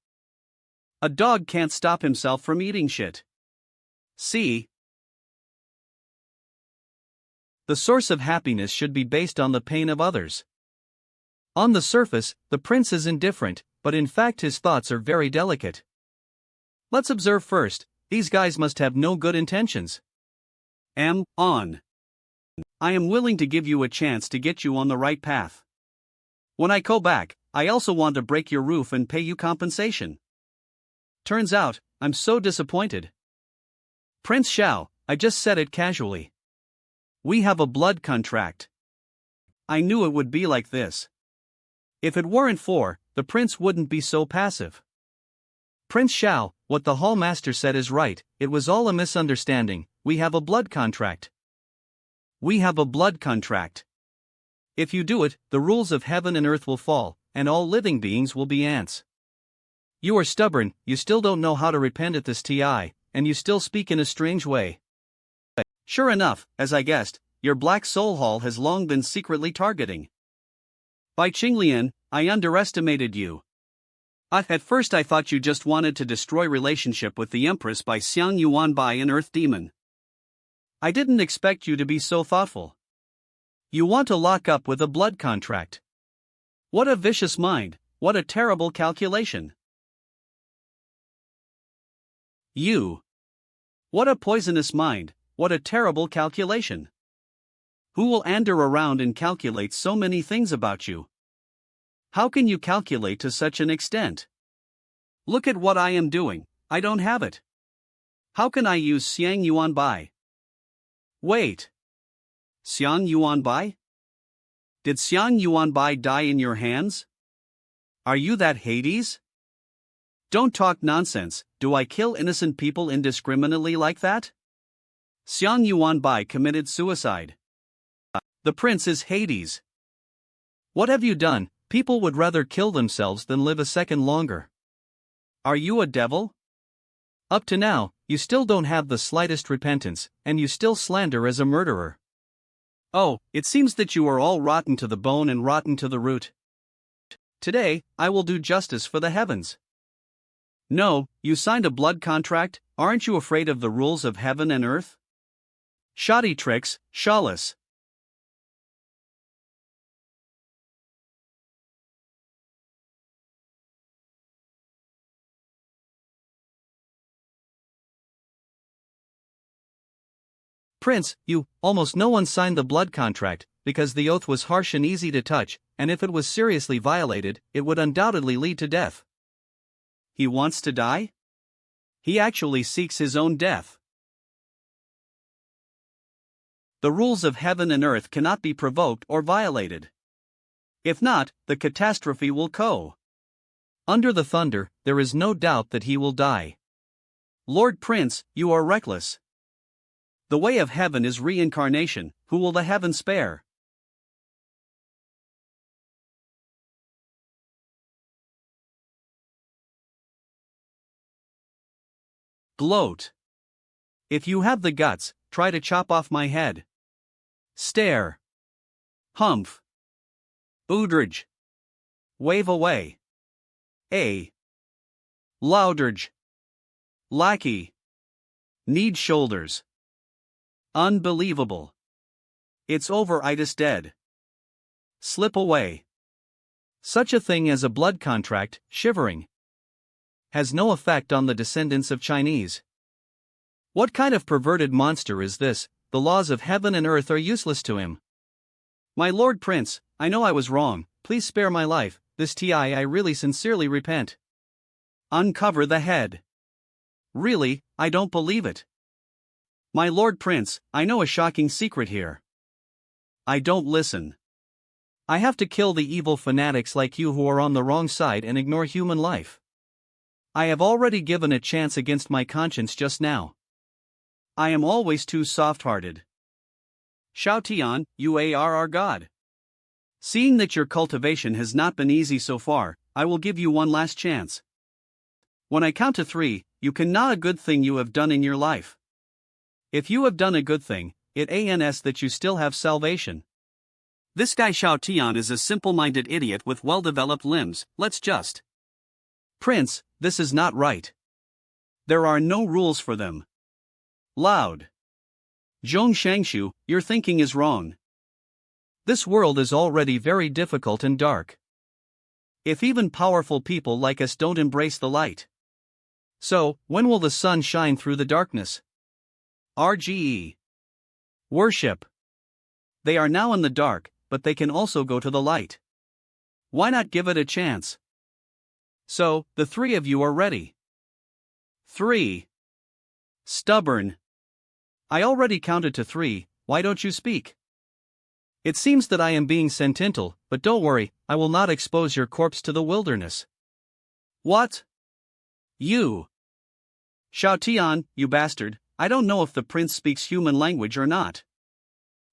A dog can't stop himself from eating shit. C. The source of happiness should be based on the pain of others. On the surface, the prince is indifferent, but in fact his thoughts are very delicate. Let's observe first, these guys must have no good intentions. On. I am willing to give you a chance to get you on the right path. When I go back, I also want to break your roof and pay you compensation. Turns out, I'm so disappointed. Prince Xiao, I just said it casually. We have a blood contract. I knew it would be like this. If it weren't for, the prince wouldn't be so passive. Prince Xiao, what the Hall Master said is right, it was all a misunderstanding, we have a blood contract. We have a blood contract. If you do it, the rules of heaven and earth will fall, and all living beings will be ants. You are stubborn, you still don't know how to repent at this TI, and you still speak in a strange way. Sure enough, as I guessed, your Black Soul Hall has long been secretly targeting. By Qinglian, I underestimated you. At first I thought you just wanted to destroy relationship with the Empress by Xiang Yuanbai, an Earth Demon. I didn't expect you to be so thoughtful. You want to lock up with a blood contract. What a vicious mind, what a terrible calculation. You. What a poisonous mind, what a terrible calculation. Who will ander around and calculate so many things about you? How can you calculate to such an extent? Look at what I am doing, I don't have it. How can I use Xiang Yuanbai? Wait. Xiang Yuanbai? Did Xiang Yuanbai die in your hands? Are you that Hades? Don't talk nonsense, do I kill innocent people indiscriminately like that? Xiang Yuanbai committed suicide. The prince is Hades. What have you done? People would rather kill themselves than live a second longer. Are you a devil? Up to now, you still don't have the slightest repentance, and you still slander as a murderer. Oh, it seems that you are all rotten to the bone and rotten to the root. Today, I will do justice for the heavens. No, you signed a blood contract, aren't you afraid of the rules of heaven and earth? Shoddy tricks, shawless. Prince, almost no one signed the blood contract, because the oath was harsh and easy to touch, and if it was seriously violated, it would undoubtedly lead to death. He wants to die? He actually seeks his own death. The rules of heaven and earth cannot be provoked or violated. If not, the catastrophe will go. Under the thunder, there is no doubt that he will die. Lord Prince, you are reckless. The way of heaven is reincarnation, who will the heaven spare? Gloat. If you have the guts, try to chop off my head. Stare. Humph. Oodrige. Wave away. A. Louderge. Lackey. Need shoulders. Unbelievable. It's over, itis dead. Slip away. Such a thing as a blood contract, shivering. Has no effect on the descendants of Chinese. What kind of perverted monster is this? The laws of heaven and earth are useless to him. My Lord Prince, I know I was wrong, please spare my life, this I really sincerely repent. Uncover the head. Really, I don't believe it. My Lord Prince, I know a shocking secret here. I don't listen. I have to kill the evil fanatics like you who are on the wrong side and ignore human life. I have already given a chance against my conscience just now. I am always too soft-hearted. Shao Tian, you are our god. Seeing that your cultivation has not been easy so far, I will give you one last chance. When I count to 3, you can know a good thing you have done in your life. If you have done a good thing, it ans that you still have salvation. This guy Xiao Tian is a simple-minded idiot with well-developed limbs, let's just. Prince, this is not right. There are no rules for them. Loud. Zhong Shangshu, your thinking is wrong. This world is already very difficult and dark. If even powerful people like us don't embrace the light. So, when will the sun shine through the darkness? RGE. Worship. They are now in the dark, but they can also go to the light. Why not give it a chance? So, the three of you are ready. 3. Stubborn. I already counted to 3, why don't you speak? It seems that I am being sentimental, but don't worry, I will not expose your corpse to the wilderness. What? You. Xiao Tian, you bastard, I don't know if the prince speaks human language or not.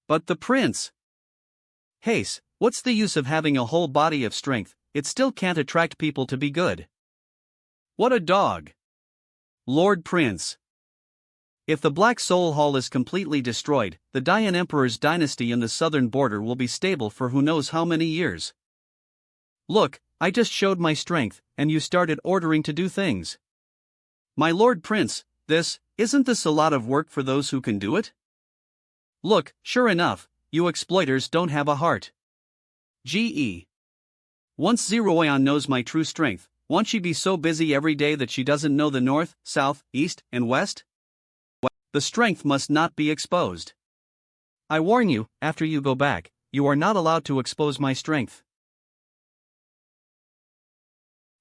But the prince. Haste, what's the use of having a whole body of strength, it still can't attract people to be good. What a dog. Lord Prince. If the Black Soul Hall is completely destroyed, the Dian Emperor's dynasty in the southern border will be stable for who knows how many years. Look, I just showed my strength, and you started ordering to do things. My Lord Prince, isn't this a lot of work for those who can do it? Look, sure enough, you exploiters don't have a heart. GE. Once Zeroion knows my true strength, won't she be so busy every day that she doesn't know the north, south, east, and west? The strength must not be exposed. I warn you, after you go back, you are not allowed to expose my strength.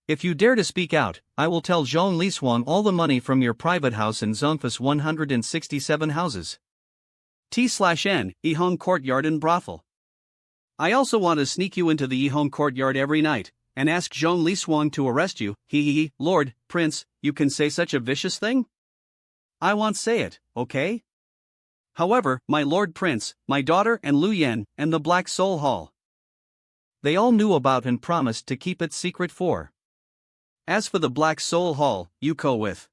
If you dare to speak out, I will tell Zhong Lishuang all the money from your private house in Zongfus 167 houses. T/N, Yihong Courtyard and Brothel. I also want to sneak you into the Yihong Courtyard every night, and ask Zhong Lishuang to arrest you. Lord, Prince, you can say such a vicious thing? I won't say it, okay? However, my Lord Prince, my daughter and Lu Yan, and the Black Soul Hall. They all knew about and promised to keep it secret for. As for the Black Soul Hall, you go with.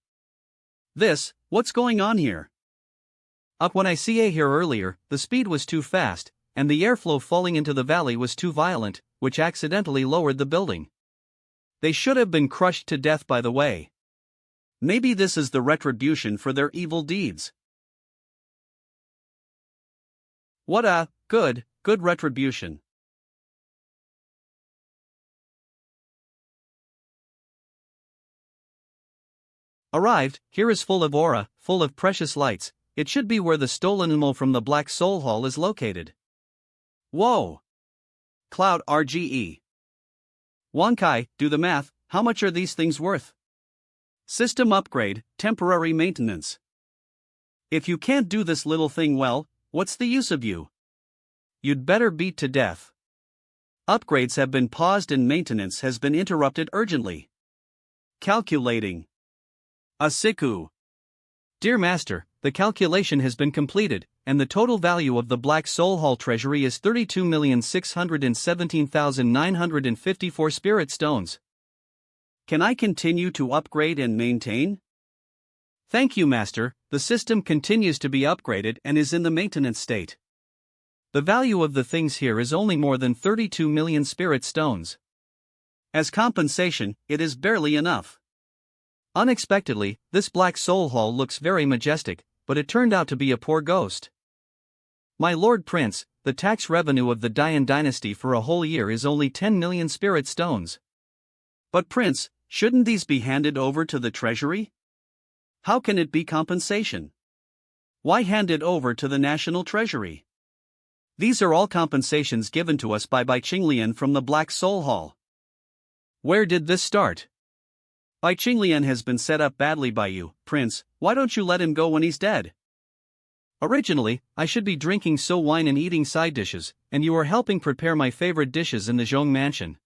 What's going on here? Up when I see here earlier, the speed was too fast, and the airflow falling into the valley was too violent, which accidentally lowered the building. They should have been crushed to death by the way. Maybe this is the retribution for their evil deeds. What a good retribution. Arrived, here is full of aura, full of precious lights, it should be where the stolen ammo from the Black Soul Hall is located. Whoa! Cloud RGE. Wankai, do the math, how much are these things worth? System upgrade, temporary maintenance. If you can't do this little thing well, what's the use of you? You'd better beat to death. Upgrades have been paused and maintenance has been interrupted urgently. Calculating. Asiku. Dear Master, the calculation has been completed, and the total value of the Black Soul Hall treasury is 32,617,954 spirit stones. Can I continue to upgrade and maintain? Thank you, Master, the system continues to be upgraded and is in the maintenance state. The value of the things here is only more than 32 million spirit stones. As compensation, it is barely enough. Unexpectedly, this Black Soul Hall looks very majestic, but it turned out to be a poor ghost. My Lord Prince, the tax revenue of the Dian dynasty for a whole year is only 10 million spirit stones. But Prince, shouldn't these be handed over to the treasury? How can it be compensation? Why hand it over to the national treasury? These are all compensations given to us by Bai Qinglian from the Black Soul Hall. Where did this start? Bai Qinglian has been set up badly by you, Prince, why don't you let him go when he's dead? Originally, I should be drinking so wine and eating side dishes, and you are helping prepare my favorite dishes in the Zhong mansion.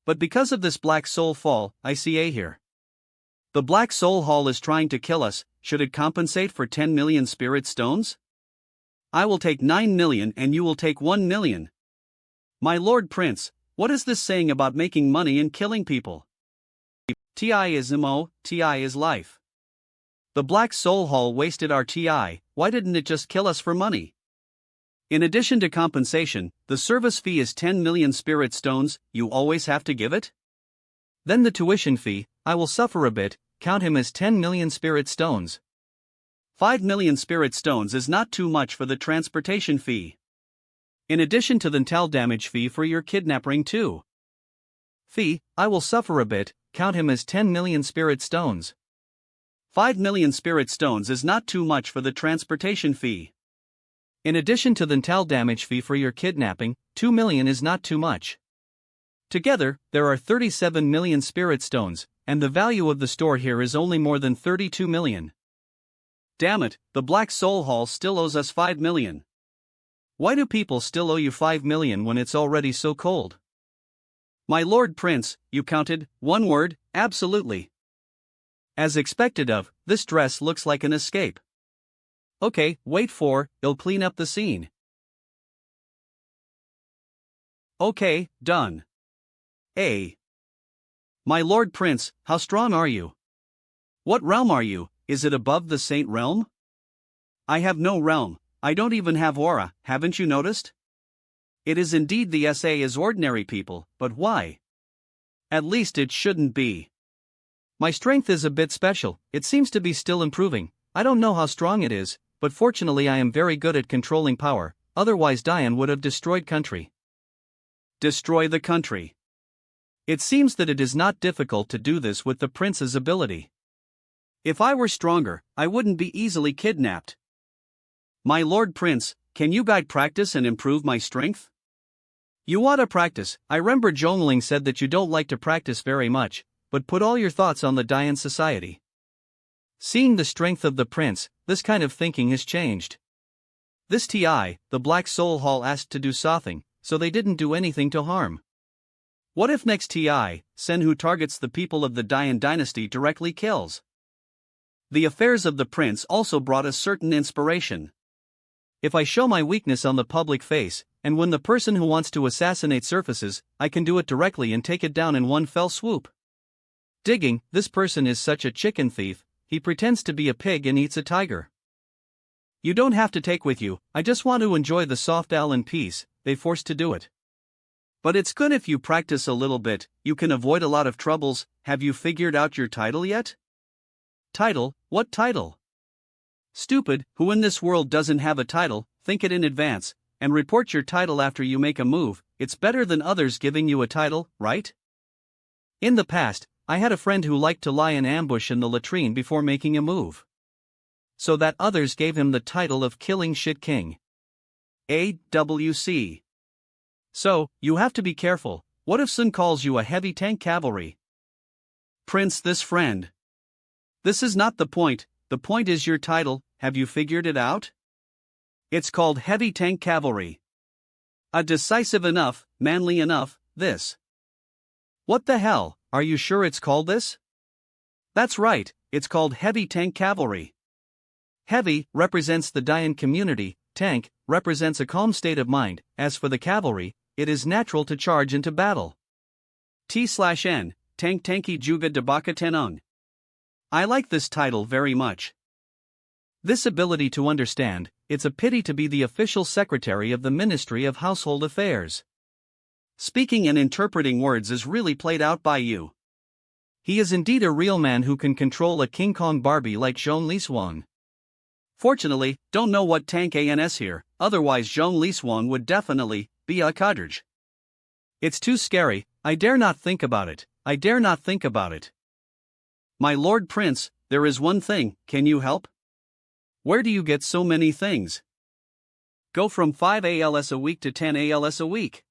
But because of this Black Soul Fall, I see a here. The Black Soul Hall is trying to kill us, should it compensate for 10 million spirit stones? I will take 9 million and you will take 1 million. My Lord Prince, what is this saying about making money and killing people? Ti is MO, Ti is life. The Black Soul Hall wasted our TI, why didn't it just kill us for money? In addition to compensation, the service fee is 10 million spirit stones, you always have to give it? Then the tuition fee, I will suffer a bit, count him as 10 million spirit stones. 5 million spirit stones is not too much for the transportation fee. In addition to the mental damage fee for your kidnapping too. Fee, I will suffer a bit, count him as 10 million spirit stones. 5 million spirit stones is not too much for the transportation fee. In addition to the mental damage fee for your kidnapping, 2 million is not too much. Together, there are 37 million spirit stones, and the value of the store here is only more than 32 million. Damn it, the Black Soul Hall still owes us 5 million. Why do people still owe you 5 million when it's already so cold? My Lord Prince, you counted, one word, absolutely. As expected of, this dress looks like an escape. Okay, wait for, it'll clean up the scene. Okay, done. A. My Lord Prince, how strong are you? What realm are you, is it above the Saint realm? I have no realm, I don't even have aura, haven't you noticed? It is indeed the SA as ordinary people, but why? At least it shouldn't be. My strength is a bit special, it seems to be still improving, I don't know how strong it is, but fortunately I am very good at controlling power, otherwise Diane would have destroyed country. Destroy the country. It seems that it is not difficult to do this with the prince's ability. If I were stronger, I wouldn't be easily kidnapped. My Lord Prince, can you guide practice and improve my strength? You ought to practice, I remember Zhongling said that you don't like to practice very much, but put all your thoughts on the Dian society. Seeing the strength of the prince, this kind of thinking has changed. This TI, the Black Soul Hall asked to do something, so they didn't do anything to harm. What if next TI, Sen who targets the people of the Dian dynasty directly kills? The affairs of the prince also brought a certain inspiration. If I show my weakness on the public face, and when the person who wants to assassinate surfaces, I can do it directly and take it down in one fell swoop. Digging, this person is such a chicken thief, he pretends to be a pig and eats a tiger. You don't have to take with you, I just want to enjoy the soft owl in peace, they forced to do it. But it's good if you practice a little bit, you can avoid a lot of troubles. Have you figured out your title yet? Title, what title? Stupid, who in this world doesn't have a title, think it in advance, and report your title after you make a move, it's better than others giving you a title, right? In the past, I had a friend who liked to lie in ambush in the latrine before making a move. So that others gave him the title of Killing Shit King. AWC. So, you have to be careful, what if Sun calls you a heavy tank cavalry? Prince this friend. This is not the point is your title, have you figured it out? It's called Heavy Tank Cavalry. A decisive enough, manly enough, this. What the hell, are you sure it's called this? That's right, it's called Heavy Tank Cavalry. Heavy represents the Dian community, tank represents a calm state of mind, as for the cavalry, it is natural to charge into battle. T/N, Tank Tanki Juga Debaka Tenung. I like this title very much. This ability to understand, it's a pity to be the official secretary of the Ministry of Household Affairs. Speaking and interpreting words is really played out by you. He is indeed a real man who can control a King Kong Barbie like Zhong Liswang. Fortunately, don't know what tank ANS here, otherwise Zhong Liswang would definitely be a cartridge. It's too scary, I dare not think about it, I dare not think about it. My Lord Prince, there is one thing, can you help? Where do you get so many things? Go from 5 ALS a week to 10 ALS a week.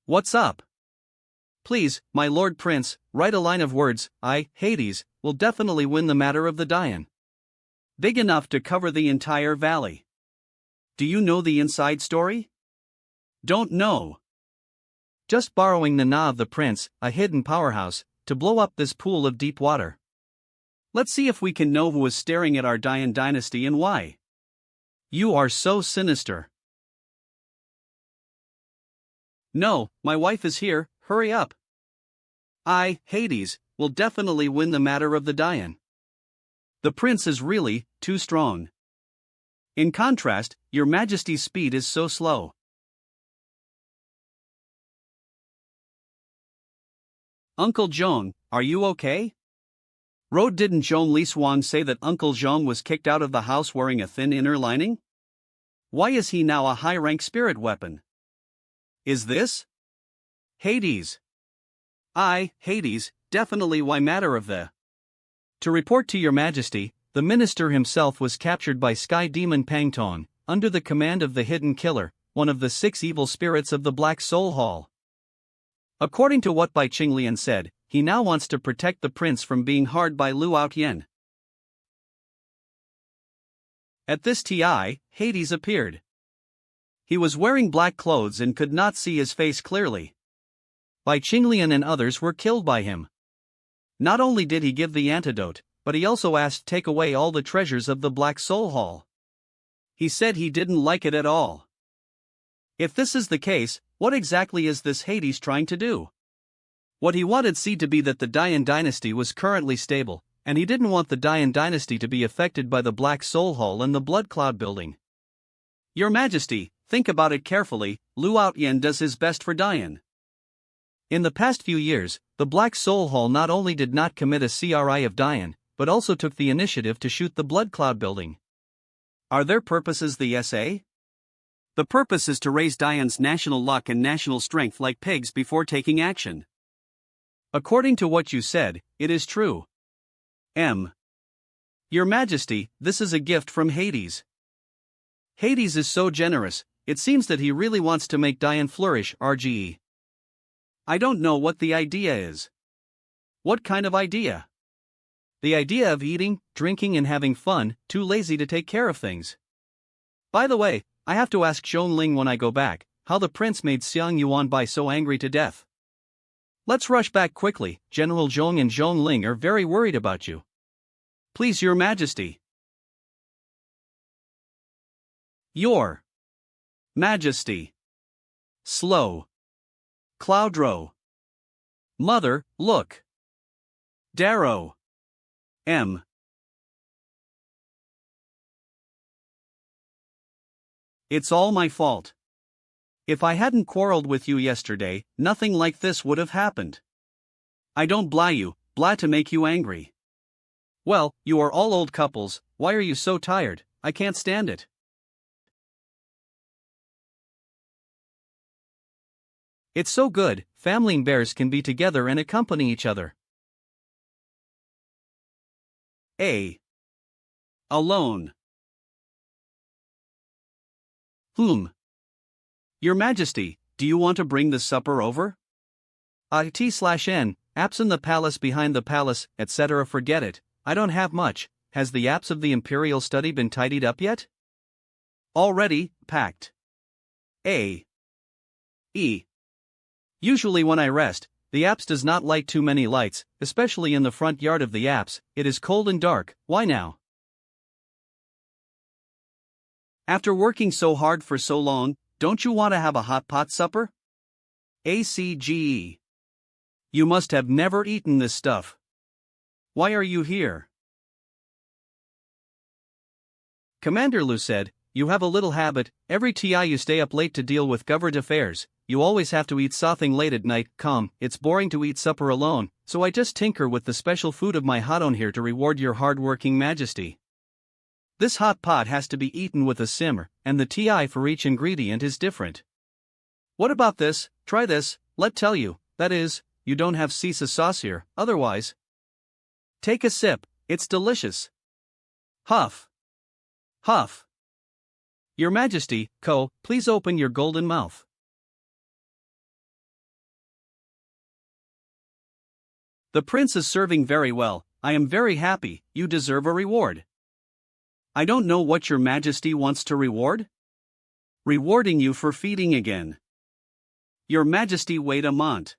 What's up? Please, my Lord Prince, write a line of words, I, Hades, will definitely win the matter of the Dian. Big enough to cover the entire valley. Do you know the inside story? Don't know. Just borrowing the Na of the prince, a hidden powerhouse, to blow up this pool of deep water. Let's see if we can know who is staring at our Dian dynasty and why. You are so sinister. No, my wife is here, hurry up. I, Hades, will definitely win the matter of the Dian. The prince is really too strong. In contrast, your majesty's speed is so slow. Uncle Zhong, are you okay? Road, didn't Zhong Li Swan say that Uncle Zhong was kicked out of the house wearing a thin inner lining? Why is he now a high-rank spirit weapon? Is this Hades? Hades, definitely. Why matter of the... To report to your majesty, the minister himself was captured by Sky Demon Pangtong, under the command of the Hidden Killer, one of the 6 evil spirits of the Black Soul Hall. According to what Bai Qinglian said, he now wants to protect the prince from being harmed by Lu Outyen. At this TI, Hades appeared. He was wearing black clothes and could not see his face clearly. Bai Qinglian and others were killed by him. Not only did he give the antidote, but he also asked to take away all the treasures of the Black Soul Hall. He said he didn't like it at all. If this is the case, what exactly is this Hades trying to do? What he wanted to be that the Dian dynasty was currently stable, and he didn't want the Dian dynasty to be affected by the Black Soul Hall and the Blood Cloud building. Your Majesty, think about it carefully. Lu Outyen does his best for Dian. In the past few years, the Black Soul Hall not only did not commit a CRI of Dian, but also took the initiative to shoot the Blood Cloud building. Are their purposes the SA? The purpose is to raise Dian's national luck and national strength like pigs before taking action. According to what you said, it is true. Your Majesty, this is a gift from Hades. Hades is so generous, it seems that he really wants to make Dian flourish. RGE. I don't know what the idea is. What kind of idea? The idea of eating, drinking and having fun, too lazy to take care of things. By the way, I have to ask Zhong Ling when I go back, how the prince made Xiang Yuan Bai so angry to death. Let's rush back quickly. General Zhong and Zhong Ling are very worried about you. Please, Your Majesty. Your Majesty. Slow. Cloudro. Mother, look. Darrow. It's all my fault. If I hadn't quarreled with you yesterday, nothing like this would have happened. I don't blah you, blah to make you angry. Well, you are all old couples, why are you so tired? I can't stand it. It's so good, family bears can be together and accompany each other. Alone. Your Majesty, do you want to bring the supper over? T/N, apps in the palace, behind the palace, etc. Forget it, I don't have much. Has the apps of the Imperial study been tidied up yet? Already, packed. Usually when I rest, the apps does not light too many lights, especially in the front yard of the apps. It is cold and dark. Why now? After working so hard for so long, don't you want to have a hot pot supper? ACGE. You must have never eaten this stuff. Why are you here? Commander Lu said, you have a little habit, every TI you stay up late to deal with government affairs, you always have to eat something late at night. It's boring to eat supper alone, so I just tinker with the special food of my hot-on here to reward your hard-working Majesty. This hot pot has to be eaten with a simmer, and the TI for each ingredient is different. What about this? Try this, let tell you, that is, you don't have Cisa sauce here, otherwise. Take a sip, it's delicious. Huff. Huff. Your Majesty, please open your golden mouth. The prince is serving very well, I am very happy, you deserve a reward. I don't know what your Majesty wants to reward? Rewarding you for feeding again. Your Majesty, wait a moment.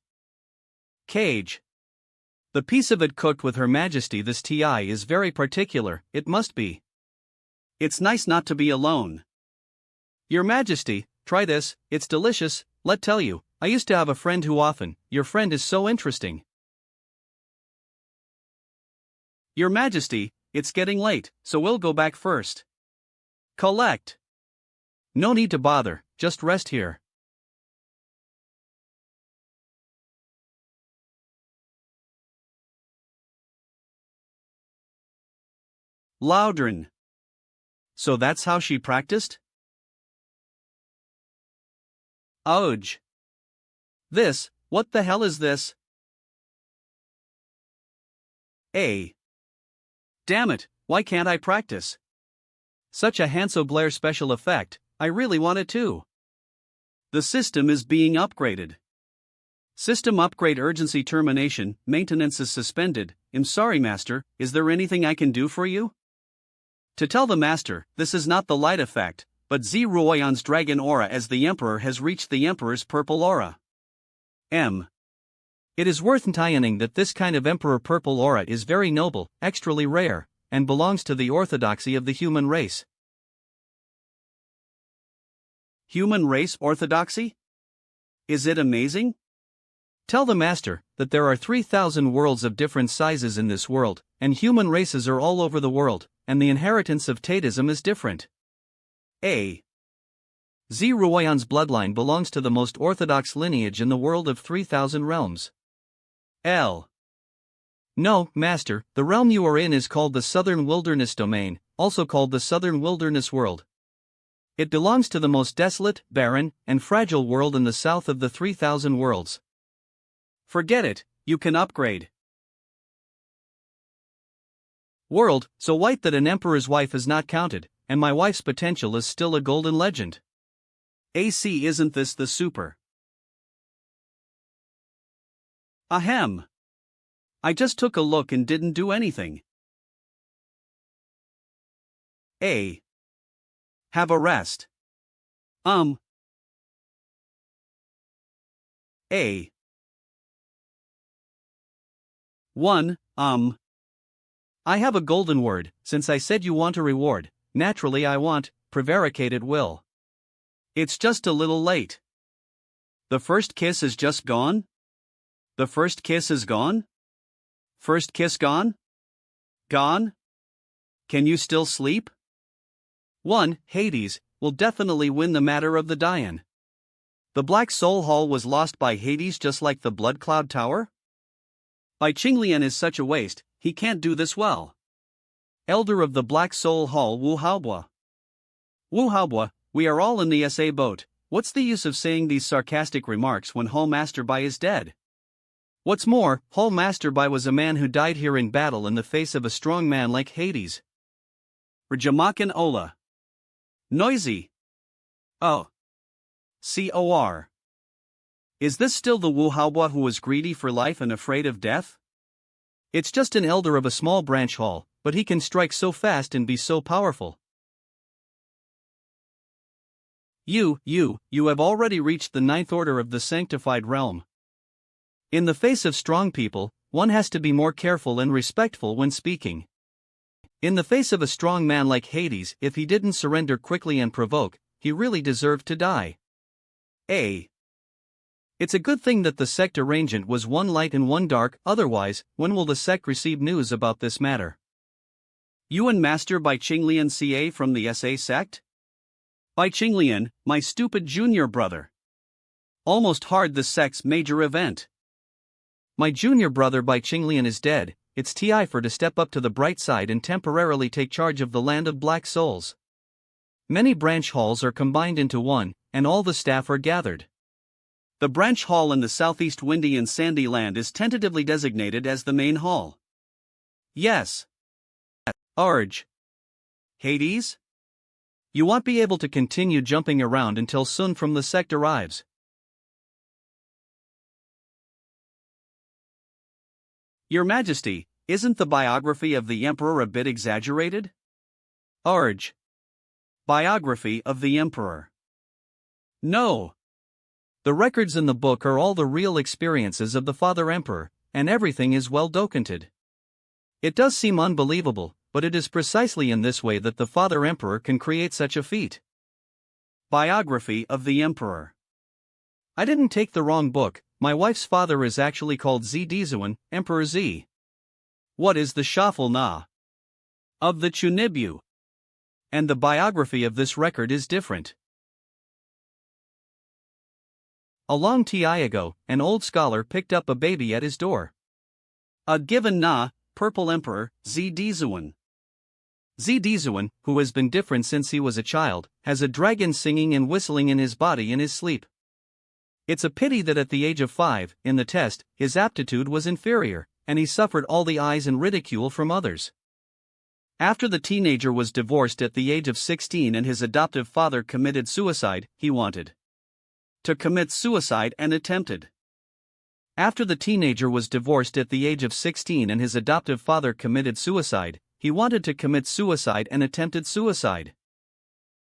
Cage. The piece of it cooked with Her Majesty. This TI is very particular, it must be. It's nice not to be alone. Your Majesty, try this, it's delicious, let tell you, I used to have a friend who often, your friend is so interesting. Your Majesty, it's getting late, so we'll go back first. Collect. No need to bother, just rest here. Loudrin. So that's how she practiced? Ouch. What the hell is this? Damn it, why can't I practice? Such a Hanso Blair special effect, I really want it too. The system is being upgraded. System upgrade urgency termination, maintenance is suspended. I'm sorry, Master, is there anything I can do for you? To tell the Master, this is not the light effect, but Zeroion's dragon aura as the Emperor has reached the Emperor's purple aura. It is worth mentioning that this kind of Emperor purple aura is very noble, extremely rare, and belongs to the orthodoxy of the human race. Human race orthodoxy? Is it amazing? Tell the Master that there are 3,000 worlds of different sizes in this world, and human races are all over the world, and the inheritance of Taoism is different. Zeroion's bloodline belongs to the most orthodox lineage in the world of 3,000 realms. No, Master, the realm you are in is called the Southern Wilderness Domain, also called the Southern Wilderness World. It belongs to the most desolate, barren, and fragile world in the south of the 3,000 worlds. Forget it, you can upgrade. World, so white that an emperor's wife is not counted, and my wife's potential is still a golden legend. Isn't this the super? Ahem. I just took a look and didn't do anything. Have a rest. I have a golden word, since I said you want a reward, naturally I want, prevaricated will. It's just a little late. The first kiss is just gone? The first kiss is gone? First kiss gone? Gone? Can you still sleep? 1. Hades will definitely win the matter of the Dian. The Black Soul Hall was lost by Hades just like the Blood Cloud Tower? Bai Qinglian is such a waste, he can't do this well. Elder of the Black Soul Hall Wu Haobua. Wu Haobua, we are all in the SA boat, what's the use of saying these sarcastic remarks when Hall Master Bai is dead? What's more, Hall Master Bai was a man who died here in battle in the face of a strong man like Hades. Rajamakan Ola. Noisy. Oh. Cor. Is this still the Wu Haobua who was greedy for life and afraid of death? It's just an elder of a small branch hall, but he can strike so fast and be so powerful. You have already reached the 9th order of the sanctified realm. In the face of strong people, one has to be more careful and respectful when speaking. In the face of a strong man like Hades, if he didn't surrender quickly and provoke, he really deserved to die. It's a good thing that the sect arrangement was one light and one dark, otherwise, when will the sect receive news about this matter? You and Master Bai Qinglian CA from the SA sect? Bai Qinglian, my stupid junior brother. Almost hard the sect's major event. My junior brother Bai Qinglian is dead, it's TI for to step up to the bright side and temporarily take charge of the land of black souls. Many branch halls are combined into one, and all the staff are gathered. The branch hall in the southeast windy and sandy land is tentatively designated as the main hall. Yes. Urge. Hades? You won't be able to continue jumping around until Sun from the sect arrives. Your Majesty, isn't the biography of the Emperor a bit exaggerated? Urge. Biography of the Emperor. No. The records in the book are all the real experiences of the Father Emperor, and everything is well documented. It does seem unbelievable, but it is precisely in this way that the Father Emperor can create such a feat. Biography of the Emperor. I didn't take the wrong book, my wife's father is actually called Zdizuan, Emperor Z. What is the Shuffle Na? of the Chunibyu. And the biography of this record is different. A long time ago, an old scholar picked up a baby at his door. A given purple emperor, Zdizuan. Zdizuan, who has been different since he was a child, has a dragon singing and whistling in his body in his sleep. It's a pity that at the age of 5, in the test, his aptitude was inferior, and he suffered all the eyes and ridicule from others. After the teenager was divorced at the age of 16 and his adoptive father committed suicide, he wanted to commit suicide and attempted. After the teenager was divorced at the age of 16 and his adoptive father committed suicide, he wanted to commit suicide and attempted suicide.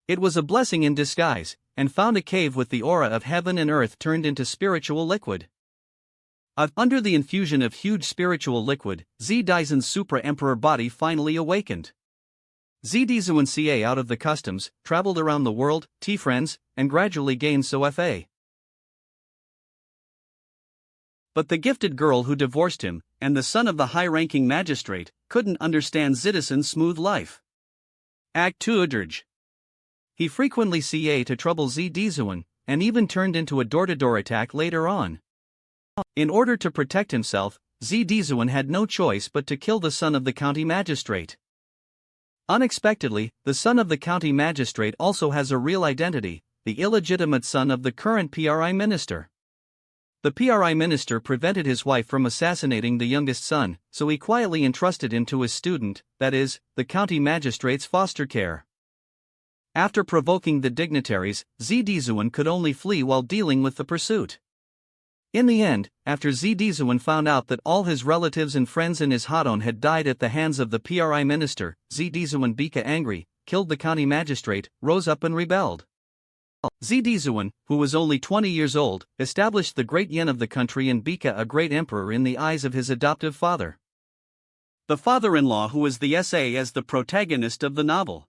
It was a blessing in disguise, and found a cave with the aura of heaven and earth turned into spiritual liquid. Under the infusion of huge spiritual liquid, Zdizuan's supra-emperor body finally awakened. Zdizuan ca out of the customs, traveled around the world, friends, and gradually gained fa. But the gifted girl who divorced him, and the son of the high-ranking magistrate, couldn't understand Zdizuan's smooth life. Act 2 Udrj. He frequently ca to trouble Zdizuan, and even turned into a door-to-door attack later on. In order to protect himself, Zdizuan had no choice but to kill the son of the county magistrate. Unexpectedly, the son of the county magistrate also has a real identity, the illegitimate son of the current PRI minister. The PRI minister prevented his wife from assassinating the youngest son, so he quietly entrusted him to his student, that is, the county magistrate's foster care. After provoking the dignitaries, Zdizuan could only flee while dealing with the pursuit. In the end, after Zdizuan found out that all his relatives and friends in his hadon had died at the hands of the PRI minister, Zdizuan became angry, killed the county magistrate, rose up and rebelled. Zdizuan, who was only 20 years old, established the great yen of the country and became a great emperor in the eyes of his adoptive father. The father-in-law who is the SA as the protagonist of the novel.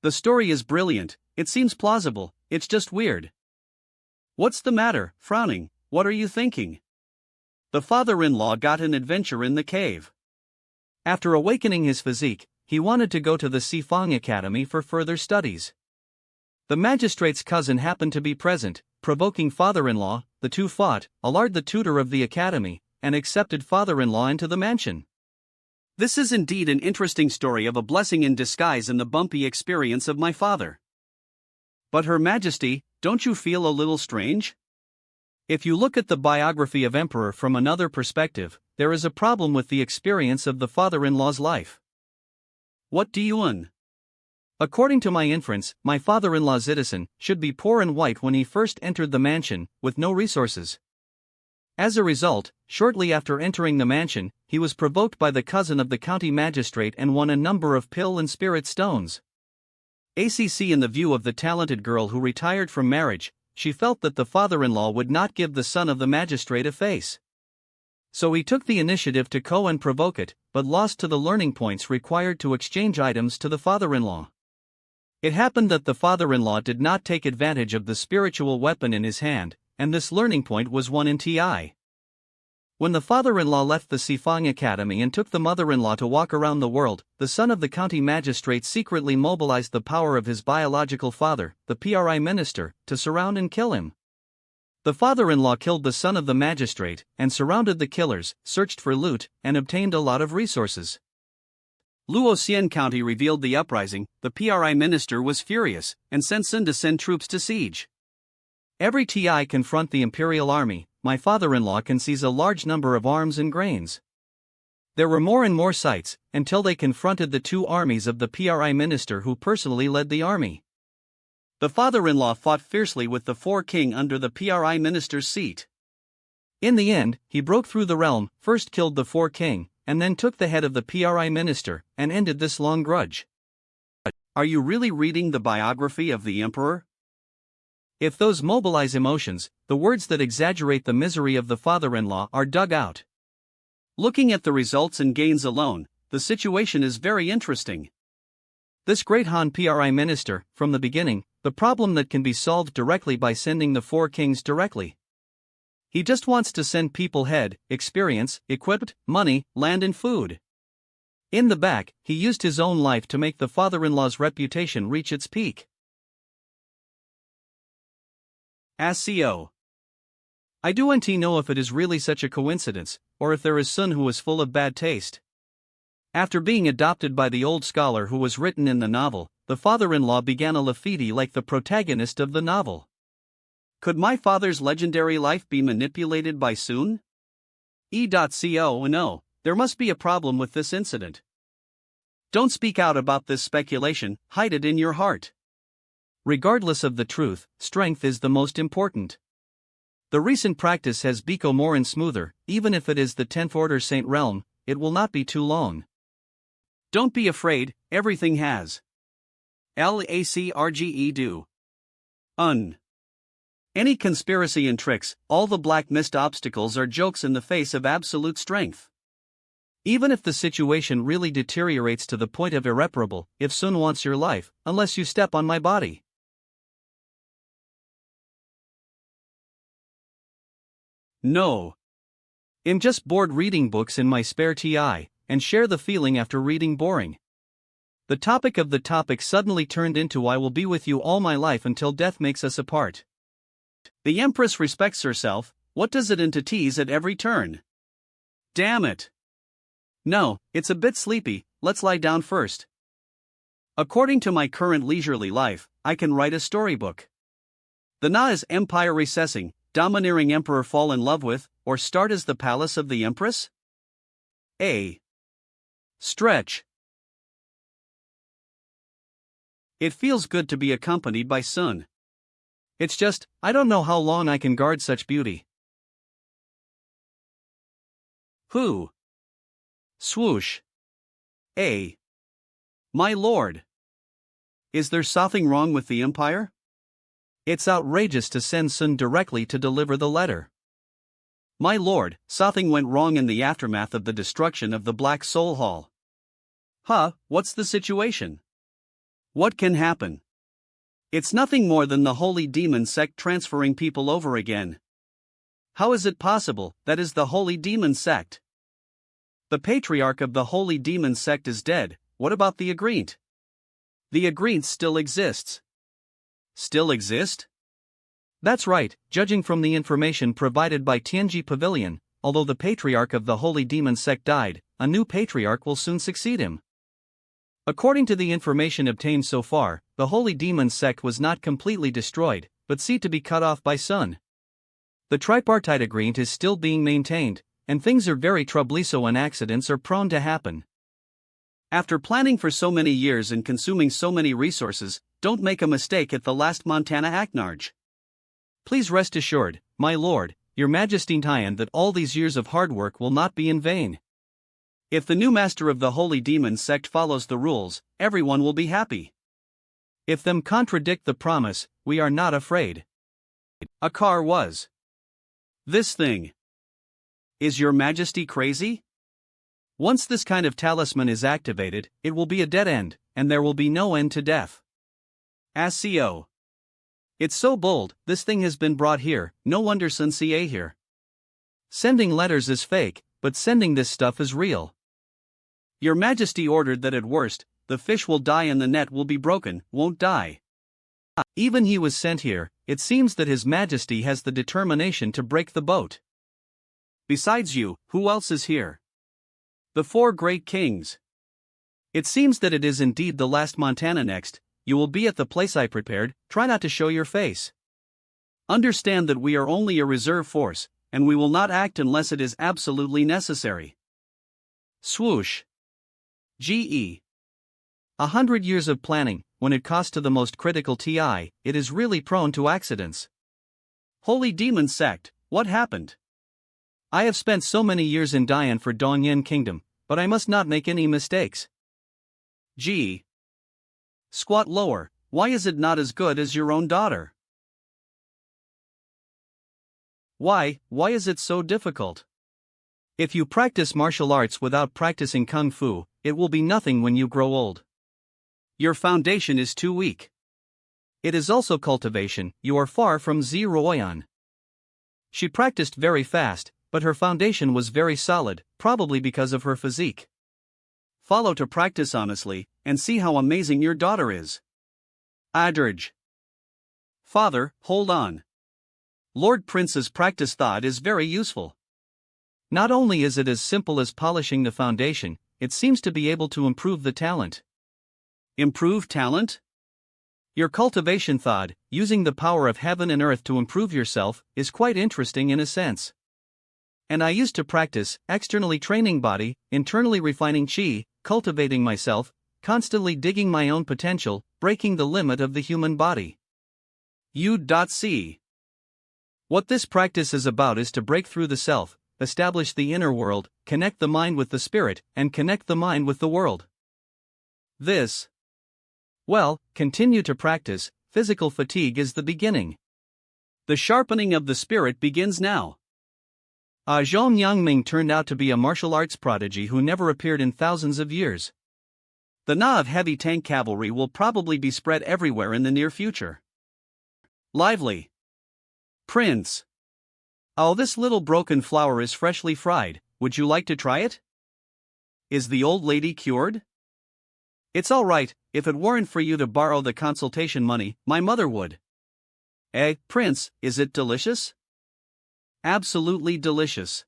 The story is brilliant, it seems plausible, it's just weird. What's the matter, frowning, what are you thinking? The father-in-law got an adventure in the cave. After awakening his physique, he wanted to go to the Sifang Academy for further studies. The magistrate's cousin happened to be present, provoking father-in-law, the two fought, alarmed the tutor of the academy, and accepted father-in-law into the mansion. This is indeed an interesting story of a blessing in disguise and the bumpy experience of my father. But Her Majesty, don't you feel a little strange? If you look at the biography of Emperor from another perspective, there is a problem with the experience of the father-in-law's life. What do you mean? According to my inference, my father-in-law Zdizuan should be poor and white when he first entered the mansion, with no resources. As a result, shortly after entering the mansion, he was provoked by the cousin of the county magistrate and won a number of pill and spirit stones. In the view of the talented girl who retired from marriage, she felt that the father-in-law would not give the son of the magistrate a face. So he took the initiative to go and provoke it, but lost to the learning points required to exchange items to the father-in-law. It happened that the father-in-law did not take advantage of the spiritual weapon in his hand, and this learning point was won in TI. When the father-in-law left the Sifang Academy and took the mother-in-law to walk around the world, the son of the county magistrate secretly mobilized the power of his biological father, the PRI minister, to surround and kill him. The father-in-law killed the son of the magistrate, and surrounded the killers, searched for loot, and obtained a lot of resources. Luoxian County revealed the uprising. The PRI minister was furious, and sent Sun to send troops to siege. Every TI confront the imperial army, my father-in-law can seize a large number of arms and grains. There were more and more sites, until they confronted the two armies of the PRI minister who personally led the army. The father-in-law fought fiercely with the four king under the PRI minister's seat. In the end, he broke through the realm, first killed the four king, and then took the head of the PRI minister, and ended this long grudge. Are you really reading the biography of the emperor? If those mobilize emotions, the words that exaggerate the misery of the father-in-law are dug out. Looking at the results and gains alone, the situation is very interesting. This great Han PRI minister, from the beginning, the problem that can be solved directly by sending the four kings directly. He just wants to send people head, experience, equipped, money, land and food. In the back, he used his own life to make the father-in-law's reputation reach its peak. SCO. I don't know if it is really such a coincidence, or if there is Sun who is full of bad taste. After being adopted by the old scholar who was written in the novel, the father-in-law began a lafidi like the protagonist of the novel. Could my father's legendary life be manipulated by Sun? E.co. No, there must be a problem with this incident. Don't speak out about this speculation, hide it in your heart. Regardless of the truth, strength is the most important. The recent practice has become more and smoother, even if it is the 10th order Saint Realm, it will not be too long. Don't be afraid, everything has. LACRGE do. Any conspiracy and tricks, all the black mist obstacles are jokes in the face of absolute strength. Even if the situation really deteriorates to the point of irreparable, if Sun wants your life, unless you step on my body. No. I'm just bored reading books in my spare TI, and share the feeling after reading boring. The topic of the topic suddenly turned into I will be with you all my life until death makes us apart. The Empress respects herself, what does it into tease at every turn? Damn it. No, it's a bit sleepy, let's lie down first. According to my current leisurely life, I can write a storybook. The Na is empire recessing, domineering emperor fall in love with, or start as the palace of the Empress? A. Stretch. It feels good to be accompanied by Sun. It's just, I don't know how long I can guard such beauty. Who? Swoosh. A. My lord. Is there something wrong with the empire? It's outrageous to send Sun directly to deliver the letter. My lord, something went wrong in the aftermath of the destruction of the Black Soul Hall. Huh, what's the situation? What can happen? It's nothing more than the holy demon sect transferring people over again. How is it possible, that is the holy demon sect? The patriarch of the holy demon sect is dead, what about the Agreement? The Agreement still exists. Still exist? That's right, judging from the information provided by Tianji Pavilion, although the patriarch of the holy demon sect died, a new patriarch will soon succeed him. According to the information obtained so far, the holy demon sect was not completely destroyed, but seen to be cut off by Sun. The tripartite agreement is still being maintained, and things are very troublesome and accidents are prone to happen. After planning for so many years and consuming so many resources, don't make a mistake at the last Montana Aknarge. Please rest assured, my lord, your majesty Tian, that all these years of hard work will not be in vain. If the new master of the holy demon sect follows the rules, everyone will be happy. If them contradict the promise, we are not afraid. A car was. This thing. Is your majesty crazy? Once this kind of talisman is activated, it will be a dead end, and there will be no end to death. SCO. It's so bold, this thing has been brought here, no wonder Sun CA here. Sending letters is fake, but sending this stuff is real. Your majesty ordered that at worst, the fish will die and the net will be broken, won't die. Even he was sent here, it seems that his majesty has the determination to break the boat. Besides you, who else is here? The 4 great kings. It seems that it is indeed the last Montana next, you will be at the place I prepared, try not to show your face. Understand that we are only a reserve force, and we will not act unless it is absolutely necessary. Swoosh. GE. 100 years of planning, when it costs to the most critical TI, it is really prone to accidents. Holy demon sect, what happened? I have spent so many years in Dian for Dongyan Kingdom, but I must not make any mistakes. G. Squat lower, why is it not as good as your own daughter? Why is it so difficult? If you practice martial arts without practicing kung fu, it will be nothing when you grow old. Your foundation is too weak. It is also cultivation, you are far from Zeroyan. She practiced very fast, but her foundation was very solid, probably because of her physique. follow to practice honestly, and see how amazing your daughter is. Adage. Father, hold on. Lord Prince's practice thought is very useful. Not only is it as simple as polishing the foundation, it seems to be able to improve the talent. Improve talent? Your cultivation thought, using the power of heaven and earth to improve yourself, is quite interesting in a sense. And I used to practice, externally training body, internally refining chi, cultivating myself, constantly digging my own potential, breaking the limit of the human body. U.C. What this practice is about is to break through the self, establish the inner world, connect the mind with the spirit, and connect the mind with the world. Well, continue to practice, physical fatigue is the beginning. The sharpening of the spirit begins now. Zhong Yangming turned out to be a martial arts prodigy who never appeared in thousands of years. The Na of heavy tank cavalry will probably be spread everywhere in the near future. Lively. Prince. Oh, this little broken flower is freshly fried, would you like to try it? Is the old lady cured? It's all right, if it weren't for you to borrow the consultation money, my mother would. Prince, is it delicious? Absolutely delicious.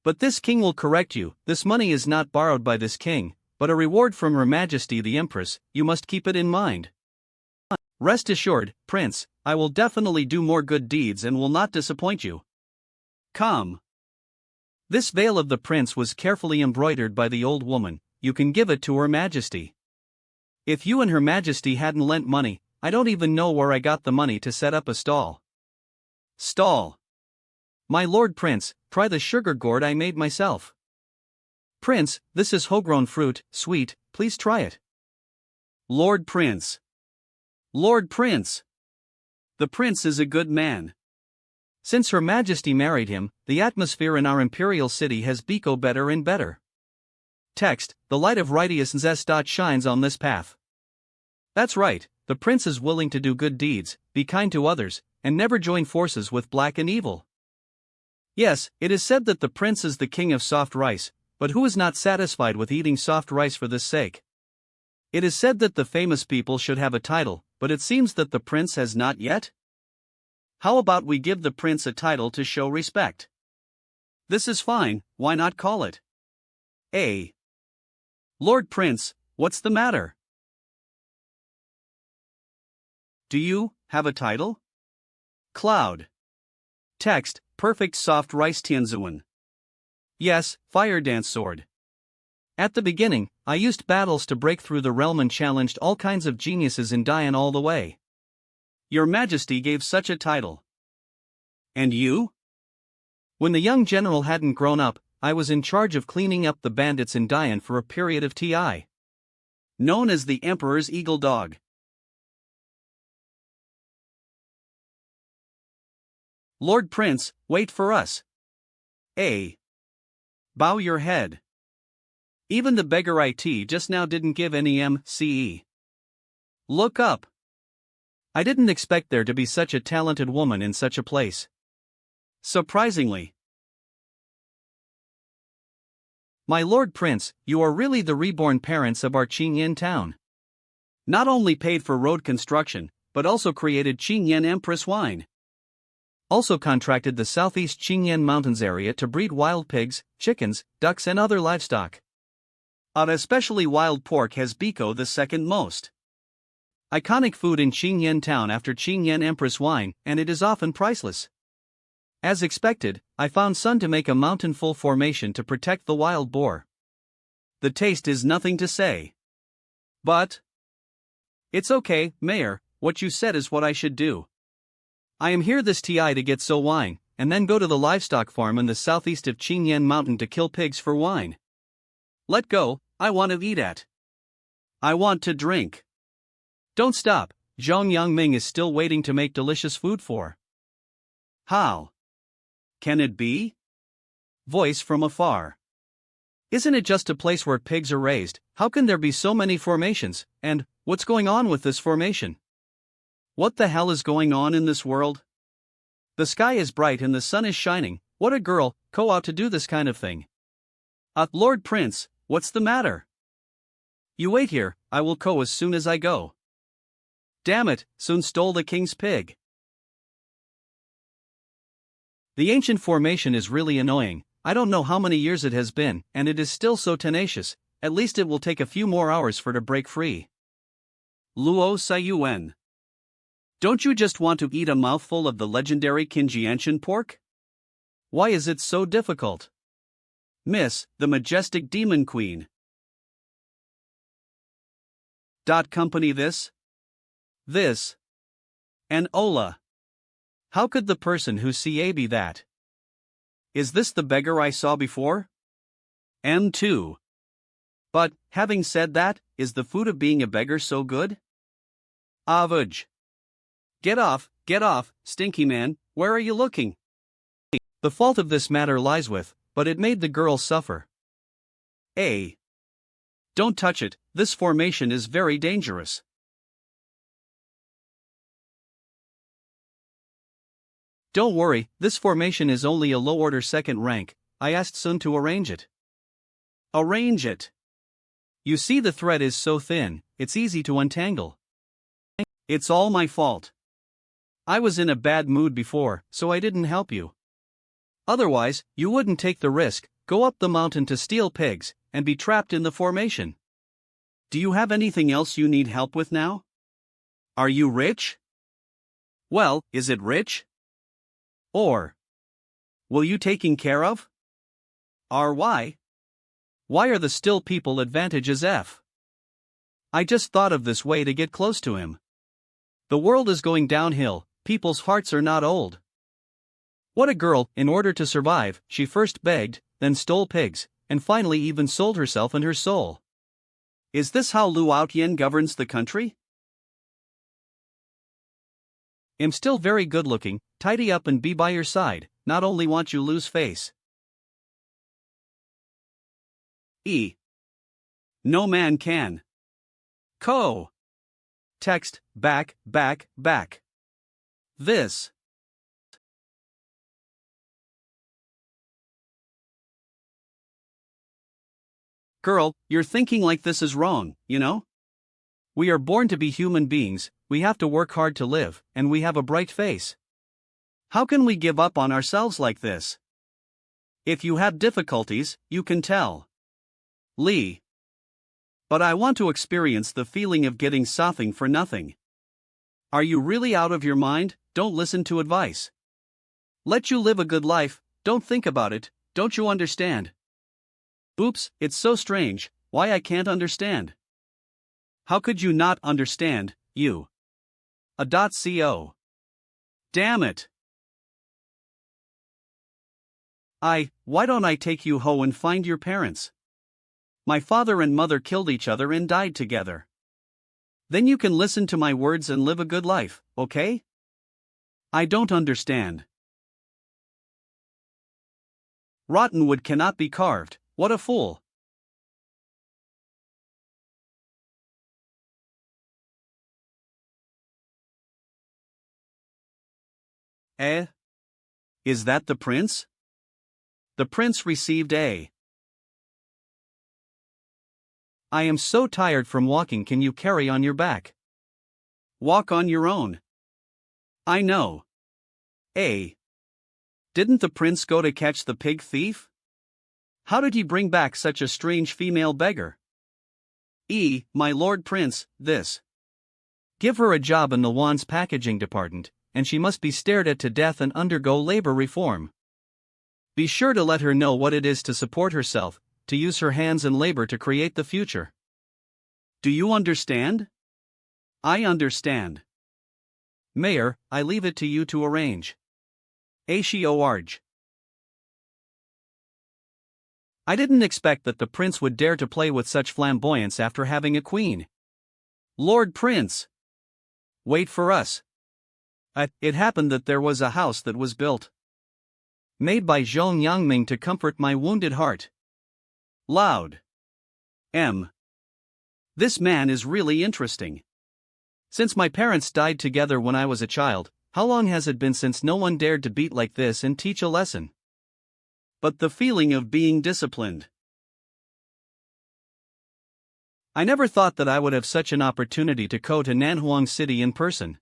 But this king will correct you, this money is not borrowed by this king, but a reward from Her Majesty the Empress, you must keep it in mind. Rest assured, Prince, I will definitely do more good deeds and will not disappoint you. Come. This veil of the prince was carefully embroidered by the old woman, you can give it to Her Majesty. If you and Her Majesty hadn't lent money, I don't even know where I got the money to set up a stall. Stall. My lord prince, try the sugar gourd I made myself. Prince, this is whole-grown fruit, sweet, please try it. Lord Prince. Lord Prince. The prince is a good man. Since Her Majesty married him, the atmosphere in our imperial city has become better and better. Text, the light of righteous zest shines on this path. That's right, the prince is willing to do good deeds, be kind to others, and never join forces with black and evil. Yes, it is said that the prince is the king of soft rice, but who is not satisfied with eating soft rice for this sake? It is said that the famous people should have a title, but it seems that the prince has not yet? How about we give the prince a title to show respect? This is fine, why not call it? Lord Prince, what's the matter? Do you have a title? Cloud. Text, perfect soft rice tianzuan. Yes, fire dance sword. At the beginning, I used battles to break through the realm and challenged all kinds of geniuses in Dian all the way. Your Majesty gave such a title. And you? When the young general hadn't grown up, I was in charge of cleaning up the bandits in Dian for a period of TI. Known as the Emperor's Eagle Dog. Lord Prince, wait for us. Bow your head. Even the beggar IT just now didn't give any MCE. Look up. I didn't expect there to be such a talented woman in such a place. Surprisingly. My Lord Prince, you are really the reborn parents of our Qingyan town. Not only paid for road construction, but also created Qingyan Empress wine. Also contracted the southeast Qingyan Mountains area to breed wild pigs, chickens, ducks and other livestock. Especially wild pork has become the second most iconic food in Qingyan town after Qingyan Empress wine, and it is often priceless. As expected, I found sun to make a mountain-full formation to protect the wild boar. The taste is nothing to say. But it's okay, Mayor, what you said is what I should do. I am here this TI to get so wine, and then go to the livestock farm in the southeast of Qingyan Mountain to kill pigs for wine. Let go, I want to eat at. I want to drink. Don't stop, Zhong Yangming is still waiting to make delicious food for. How? Can it be? Voice from afar. Isn't it just a place where pigs are raised? How can there be so many formations, and what's going on with this formation? What the hell is going on in this world? The sky is bright and the sun is shining, what a girl, go out to do this kind of thing. Lord Prince, what's the matter? You wait here, I will go as soon as I go. Damn it, Sun stole the king's pig. The ancient formation is really annoying. I don't know how many years it has been, and it is still so tenacious. At least it will take a few more hours for it to break free. Luo Sayuan. Don't you just want to eat a mouthful of the legendary Kinjianshan pork? Why is it so difficult? Miss, the majestic demon queen. Company this? And Ola. How could the person who see be that? Is this the beggar I saw before? M2. But, having said that, is the food of being a beggar so good? Avuj. Get off, stinky man, where are you looking? The fault of this matter lies with, but it made the girl suffer. A. Don't touch it, this formation is very dangerous. Don't worry, this formation is only a low-order second rank. I asked Sun to arrange it. Arrange it. You see the thread is so thin, it's easy to untangle. It's all my fault. I was in a bad mood before, so I didn't help you. Otherwise, you wouldn't take the risk, go up the mountain to steal pigs, and be trapped in the formation. Do you have anything else you need help with now? Are you rich? Well, is it rich? Or will you taking care of? Why? Why are the still people advantages F? I just thought of this way to get close to him. The world is going downhill, people's hearts are not old. What a girl, in order to survive, she first begged, then stole pigs, and finally even sold herself and her soul. Is this how Lu Outyen governs the country? Am still very good looking, tidy up and be by your side, not only want you lose face. E. No man can. Co. Text, back. This. Girl, you're thinking like this is wrong, you know? We are born to be human beings, we have to work hard to live, and we have a bright face. How can we give up on ourselves like this? If you have difficulties, you can tell. Lee. But I want to experience the feeling of getting something for nothing. Are you really out of your mind? Don't listen to advice. Let you live a good life, don't think about it, don't you understand? Oops, it's so strange, why I can't understand. How could you not understand, you? Co. Damn it. Why don't I take you home and find your parents? My father and mother killed each other and died together. Then you can listen to my words and live a good life, okay? I don't understand. Rotten wood cannot be carved, what a fool. Is that the prince? The prince received a. I am so tired from walking, can you carry on your back? Walk on your own. I know. A. Didn't the prince go to catch the pig thief? How did he bring back such a strange female beggar? E. My lord prince, this. Give her a job in the wand's packaging department, and she must be stared at to death and undergo labor reform. Be sure to let her know what it is to support herself, to use her hands and labor to create the future. Do you understand? I understand. Mayor, I leave it to you to arrange. Arj. I didn't expect that the prince would dare to play with such flamboyance after having a queen. Lord Prince. Wait for us. It happened that there was a house that was built. Made by Zhong Yangming to comfort my wounded heart. Loud. M. This man is really interesting. Since my parents died together when I was a child, how long has it been since no one dared to beat like this and teach a lesson? But the feeling of being disciplined. I never thought that I would have such an opportunity to go to Nanhuang City in person.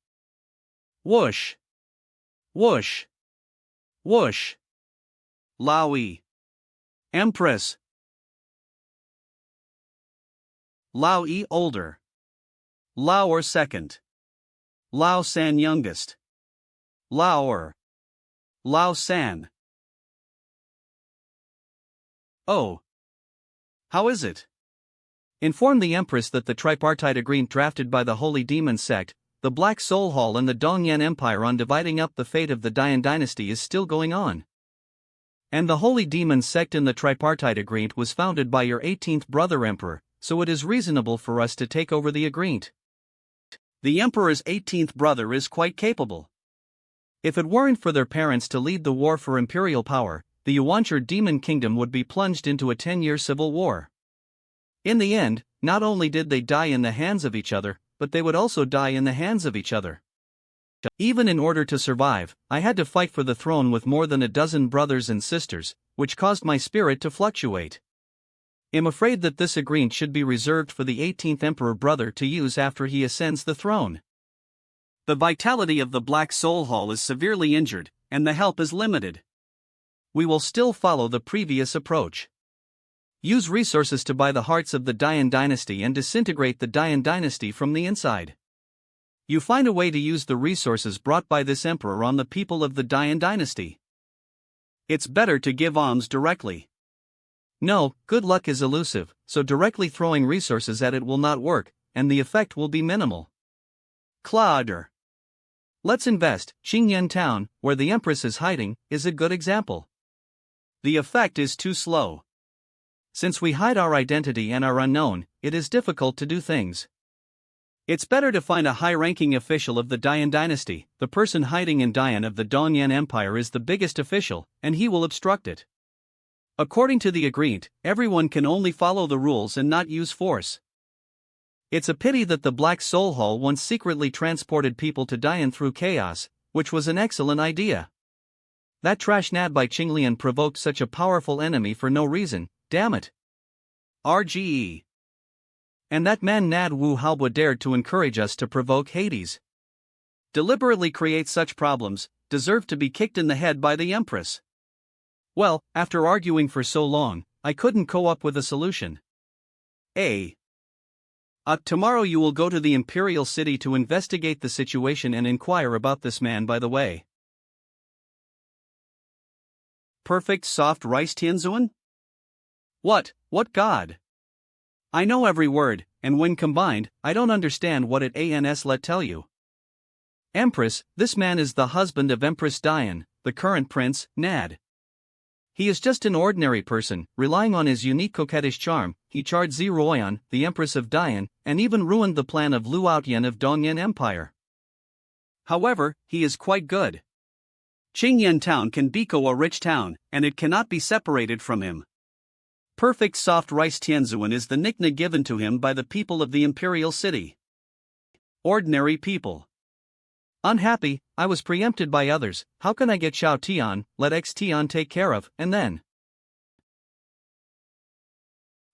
Whoosh! Whoosh! Whoosh! Laoi. Empress. Lao-E older. Lao-er second. Lao-san youngest. Lao-er. Lao-san. Oh. How is it? Inform the Empress that the tripartite agreement drafted by the Holy Demon Sect, the Black Soul Hall and the Dongyan Empire on dividing up the fate of the Dian dynasty is still going on. And the Holy Demon Sect in the tripartite agreement was founded by your 18th brother Emperor, so it is reasonable for us to take over the agreement. The Emperor's 18th brother is quite capable. If it weren't for their parents to lead the war for imperial power, the Yuancher Demon Kingdom would be plunged into a 10-year civil war. In the end, not only did they die in the hands of each other, but they would also die in the hands of each other. Even in order to survive, I had to fight for the throne with more than a dozen brothers and sisters, which caused my spirit to fluctuate. I'm afraid that this agreement should be reserved for the 18th Emperor brother to use after he ascends the throne. The vitality of the Black Soul Hall is severely injured, and the help is limited. We will still follow the previous approach. Use resources to buy the hearts of the Dian dynasty and disintegrate the Dian dynasty from the inside. You find a way to use the resources brought by this emperor on the people of the Dian dynasty. It's better to give alms directly. No, good luck is elusive, so directly throwing resources at it will not work, and the effect will be minimal. Clauder. Let's invest. Qingyan Town, where the Empress is hiding, is a good example. The effect is too slow. Since we hide our identity and are unknown, it is difficult to do things. It's better to find a high-ranking official of the Dian dynasty. The person hiding in Dian of the Dongyan Empire is the biggest official, and he will obstruct it. According to the agreement, everyone can only follow the rules and not use force. It's a pity that the Black Soul Hall once secretly transported people to Dian through chaos, which was an excellent idea. That trash Nad by Qinglian provoked such a powerful enemy for no reason, damn it. RGE. And that man Nad Wu Halbwa dared to encourage us to provoke Hades. Deliberately create such problems, deserve to be kicked in the head by the Empress. Well, after arguing for so long, I couldn't come up with a solution. Tomorrow you will go to the Imperial City to investigate the situation and inquire about this man by the way. Perfect soft rice tianzuan? What god? I know every word, and when combined, I don't understand what it ans let tell you. Empress, this man is the husband of Empress Dian, the current prince, Nad. He is just an ordinary person, relying on his unique coquettish charm. He charred Zi Ruoyan, the Empress of Dian, and even ruined the plan of Lu Outyan of Dongyan Empire. However, he is quite good. Qingyan Town can become a rich town, and it cannot be separated from him. Perfect soft rice tianzuan is the nickname given to him by the people of the Imperial City. Ordinary people. Unhappy, I was preempted by others. How can I get Xiao Tian, let X Tian take care of, and then?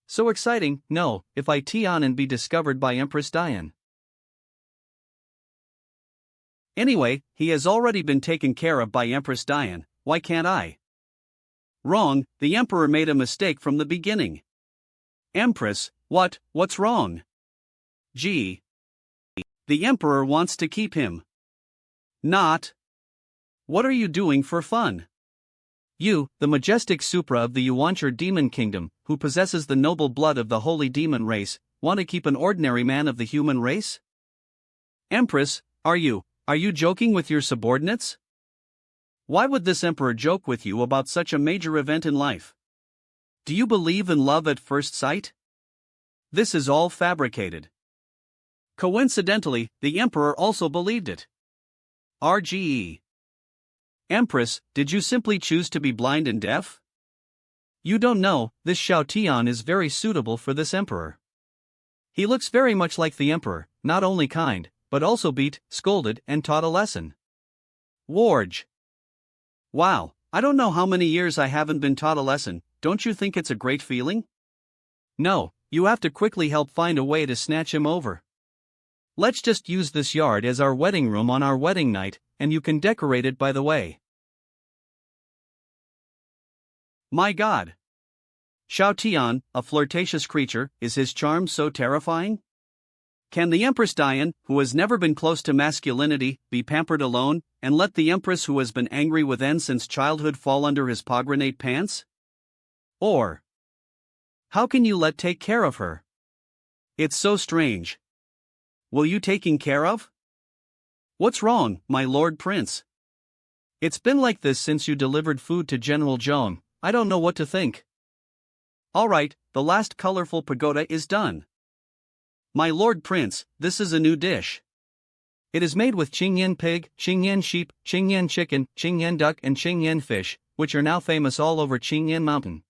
So exciting, no, if I Tian and be discovered by Empress Dian. Anyway, he has already been taken care of by Empress Dian, why can't I? Wrong, the Emperor made a mistake from the beginning. Empress, what's wrong? The Emperor wants to keep him. Not. What are you doing for fun? You, the majestic Supra of the Yuancher Demon Kingdom, who possesses the noble blood of the holy demon race, want to keep an ordinary man of the human race? Empress, are you joking with your subordinates? Why would this emperor joke with you about such a major event in life? Do you believe in love at first sight? This is all fabricated. Coincidentally, the emperor also believed it. RGE. Empress, did you simply choose to be blind and deaf? You don't know, this Xiao Tian is very suitable for this emperor. He looks very much like the emperor, not only kind, but also beat, scolded, and taught a lesson. Warge. Wow, I don't know how many years I haven't been taught a lesson, don't you think it's a great feeling? No, you have to quickly help find a way to snatch him over. Let's just use this yard as our wedding room on our wedding night, and you can decorate it by the way. My god. Xiao Tian, a flirtatious creature, is his charm so terrifying? Can the Empress Dian, who has never been close to masculinity, be pampered alone, and let the Empress who has been angry with N since childhood fall under his pomegranate pants? Or, how can you let take care of her? It's so strange. Will you taking care of? What's wrong, my lord prince? It's been like this since you delivered food to General Zhong. I don't know what to think. Alright, the last colorful pagoda is done. My lord prince, this is a new dish. It is made with Qingyan pig, Qingyan sheep, Qingyan chicken, Qingyan duck and Qingyan fish, which are now famous all over Qingyan Mountain.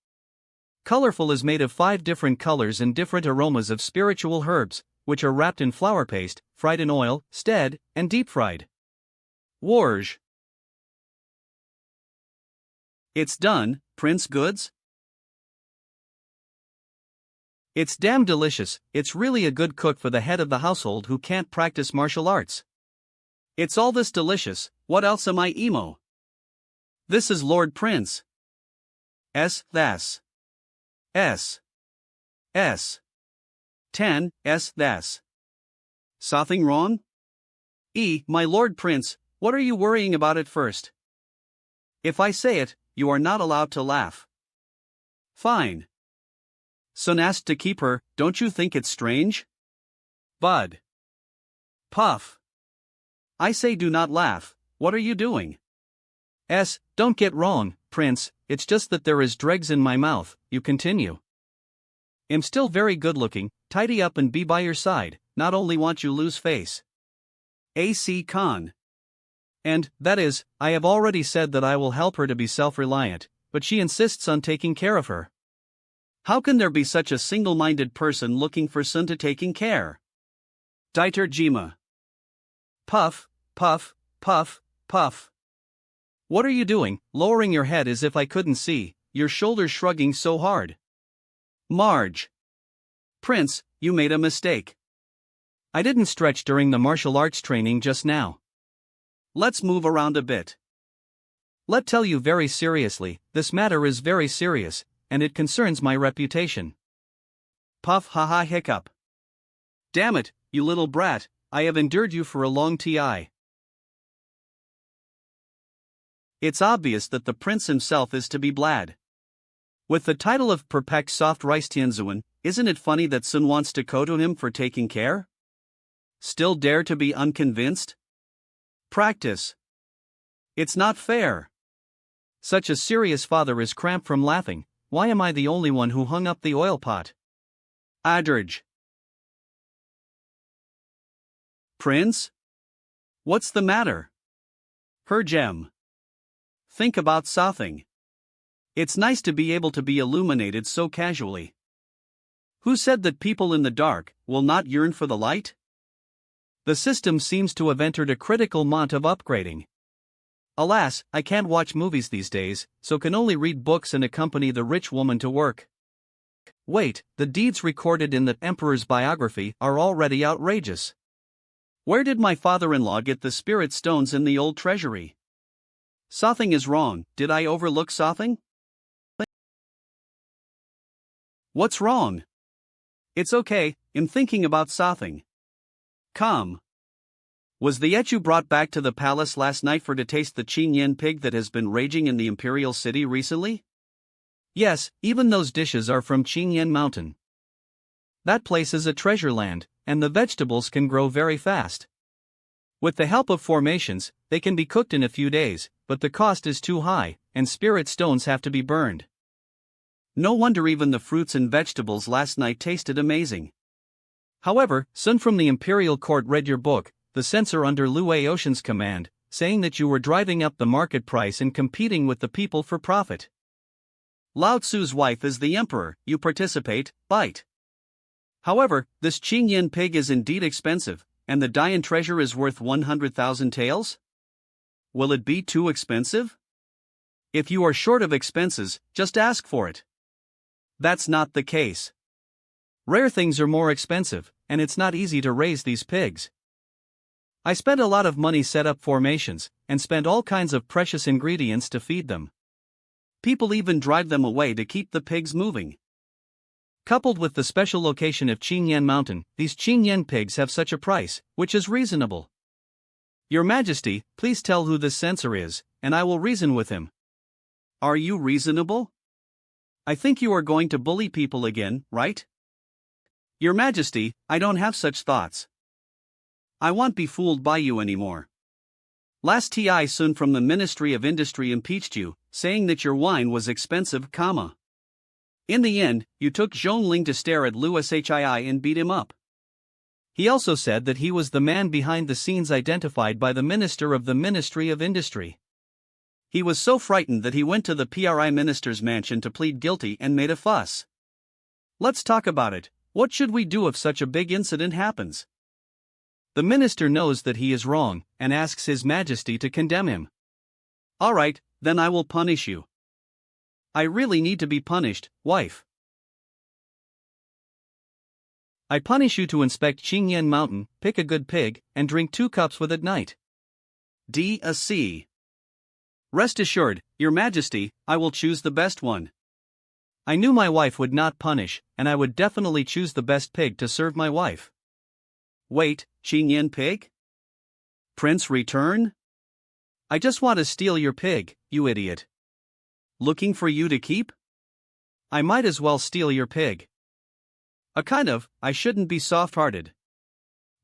Colorful is made of 5 different colors and different aromas of spiritual herbs, which are wrapped in flour paste, fried in oil, stead, and deep-fried. Warj. It's done, Prince Goods? It's damn delicious. It's really a good cook for the head of the household who can't practice martial arts. It's all this delicious, what else am I emo? This is Lord Prince. That's. 10, that's. Something wrong? My lord prince, what are you worrying about at first? If I say it, you are not allowed to laugh. Fine. Sun asked to keep her, don't you think it's strange? Bud. Puff. I say do not laugh, what are you doing? Don't get wrong, prince, it's just that there is dregs in my mouth, you continue. Am still very good looking, tidy up and be by your side, not only want you lose face. AC Khan. And, that is, I have already said that I will help her to be self-reliant, but she insists on taking care of her. How can there be such a single-minded person looking for Sun to taking care? Dieter Jima. Puff, puff, puff, puff. What are you doing, lowering your head as if I couldn't see, your shoulders shrugging so hard? Marge. Prince, you made a mistake. I didn't stretch during the martial arts training just now. Let's move around a bit. Let tell you very seriously, this matter is very serious, and it concerns my reputation. Puff haha hiccup. Damn it, you little brat, I have endured you for a long time. It's obvious that the prince himself is to be blad. With the title of Perfect Soft Rice Tianzuan, isn't it funny that Sun wants to koto him for taking care? Still dare to be unconvinced? Practice. It's not fair. Such a serious father is cramped from laughing. Why am I the only one who hung up the oil pot? Adrige. Prince? What's the matter? Her gem. Think about something. It's nice to be able to be illuminated so casually. Who said that people in the dark will not yearn for the light? The system seems to have entered a critical moment of upgrading. Alas, I can't watch movies these days, so can only read books and accompany the rich woman to work. Wait, the deeds recorded in the Emperor's biography are already outrageous. Where did my father-in-law get the spirit stones in the old treasury? Something is wrong, did I overlook something? What's wrong? It's okay, I'm thinking about something. Come. Was the Echu brought back to the palace last night for to taste the Qingyan pig that has been raging in the imperial city recently? Yes, even those dishes are from Qingyan Mountain. That place is a treasure land, and the vegetables can grow very fast. With the help of formations, they can be cooked in a few days, but the cost is too high, and spirit stones have to be burned. No wonder even the fruits and vegetables last night tasted amazing. However, Sun from the imperial court read your book, the censor under Liu Ocean's command, saying that you were driving up the market price and competing with the people for profit. Lao Tzu's wife is the emperor, you participate, bite. However, this Qingyan pig is indeed expensive, and the Dian treasure is worth 100,000 taels? Will it be too expensive? If you are short of expenses, just ask for it. That's not the case. Rare things are more expensive, and it's not easy to raise these pigs. I spent a lot of money set up formations, and spent all kinds of precious ingredients to feed them. People even drive them away to keep the pigs moving. Coupled with the special location of Qingyan Mountain, these Qingyan pigs have such a price, which is reasonable. Your Majesty, please tell who this censor is, and I will reason with him. Are you reasonable? I think you are going to bully people again, right? Your Majesty, I don't have such thoughts. I won't be fooled by you anymore. Last Ti Sun from the Ministry of Industry impeached you, saying that your wine was expensive, In the end, you took Zhongling to stare at Louis Hii and beat him up. He also said that he was the man behind the scenes identified by the Minister of the Ministry of Industry. He was so frightened that he went to the PRI minister's mansion to plead guilty and made a fuss. Let's talk about it. What should we do if such a big incident happens? The minister knows that he is wrong, and asks His Majesty to condemn him. Alright, then I will punish you. I really need to be punished, wife. I punish you to inspect Qingyan Mountain, pick a good pig, and drink 2 cups with at night. A C. Rest assured, Your Majesty, I will choose the best one. I knew my wife would not punish, and I would definitely choose the best pig to serve my wife. Wait, Qingyan pig? Prince return? I just want to steal your pig, you idiot. Looking for you to keep? I might as well steal your pig. I shouldn't be soft-hearted.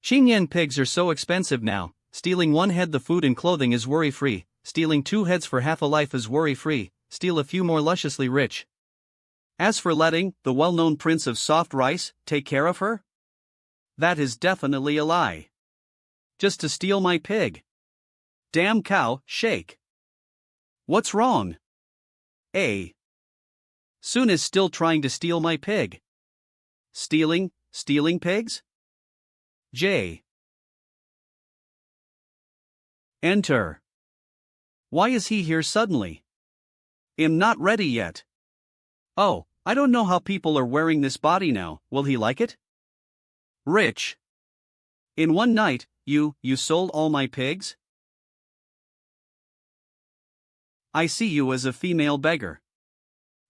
Qingyan pigs are so expensive now, stealing 1 head the food and clothing is worry-free, stealing 2 heads for half a life is worry-free, steal a few more lusciously rich. As for letting the well-known prince of soft rice take care of her? That is definitely a lie. Just to steal my pig. Damn cow, shake. What's wrong? A. Sun is still trying to steal my pig. Stealing pigs? J. Enter. Why is he here suddenly? Am not ready yet. Oh, I don't know how people are wearing this body now, will he like it? Rich. In one night, you sold all my pigs? I see you as a female beggar.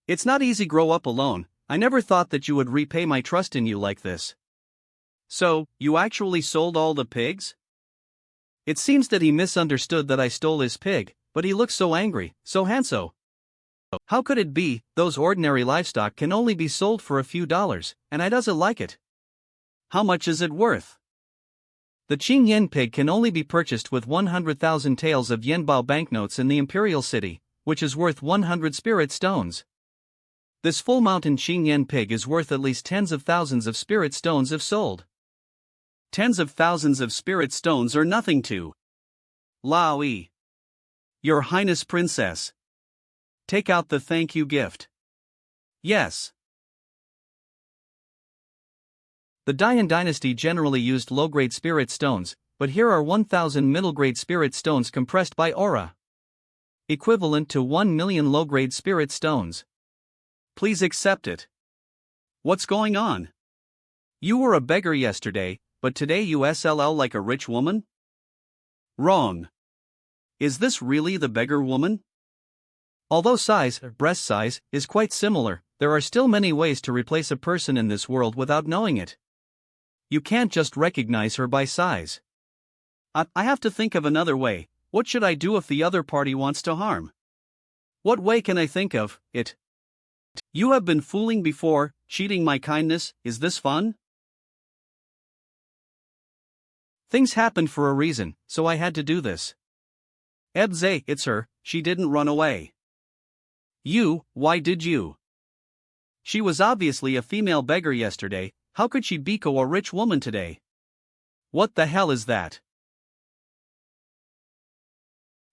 It's not easy grow up alone, I never thought that you would repay my trust in you like this. So, you actually sold all the pigs? It seems that he misunderstood that I stole his pig, but he looks so angry, so handsome. How could it be, those ordinary livestock can only be sold for a few dollars, and I doesn't like it. How much is it worth? The Qingyan pig can only be purchased with 100,000 taels of Yenbao banknotes in the imperial city, which is worth 100 spirit stones. This full mountain Qingyan pig is worth at least tens of thousands of spirit stones if sold. Tens of thousands of spirit stones are nothing to Lao Yi. Your Highness Princess. Take out the thank you gift. Yes. The Dian dynasty generally used low-grade spirit stones, but here are 1,000 middle-grade spirit stones compressed by aura. Equivalent to 1 million low-grade spirit stones. Please accept it. What's going on? You were a beggar yesterday, but today you SLL like a rich woman? Wrong. Is this really the beggar woman? Although breast size, is quite similar, there are still many ways to replace a person in this world without knowing it. You can't just recognize her by size. I have to think of another way. What should I do if the other party wants to harm? What way can I think of it? You have been fooling before, cheating my kindness, is this fun? Things happened for a reason, so I had to do this. Ebze, it's her, she didn't run away. Why did you? She was obviously a female beggar yesterday, how could she be a rich woman today? What the hell is that?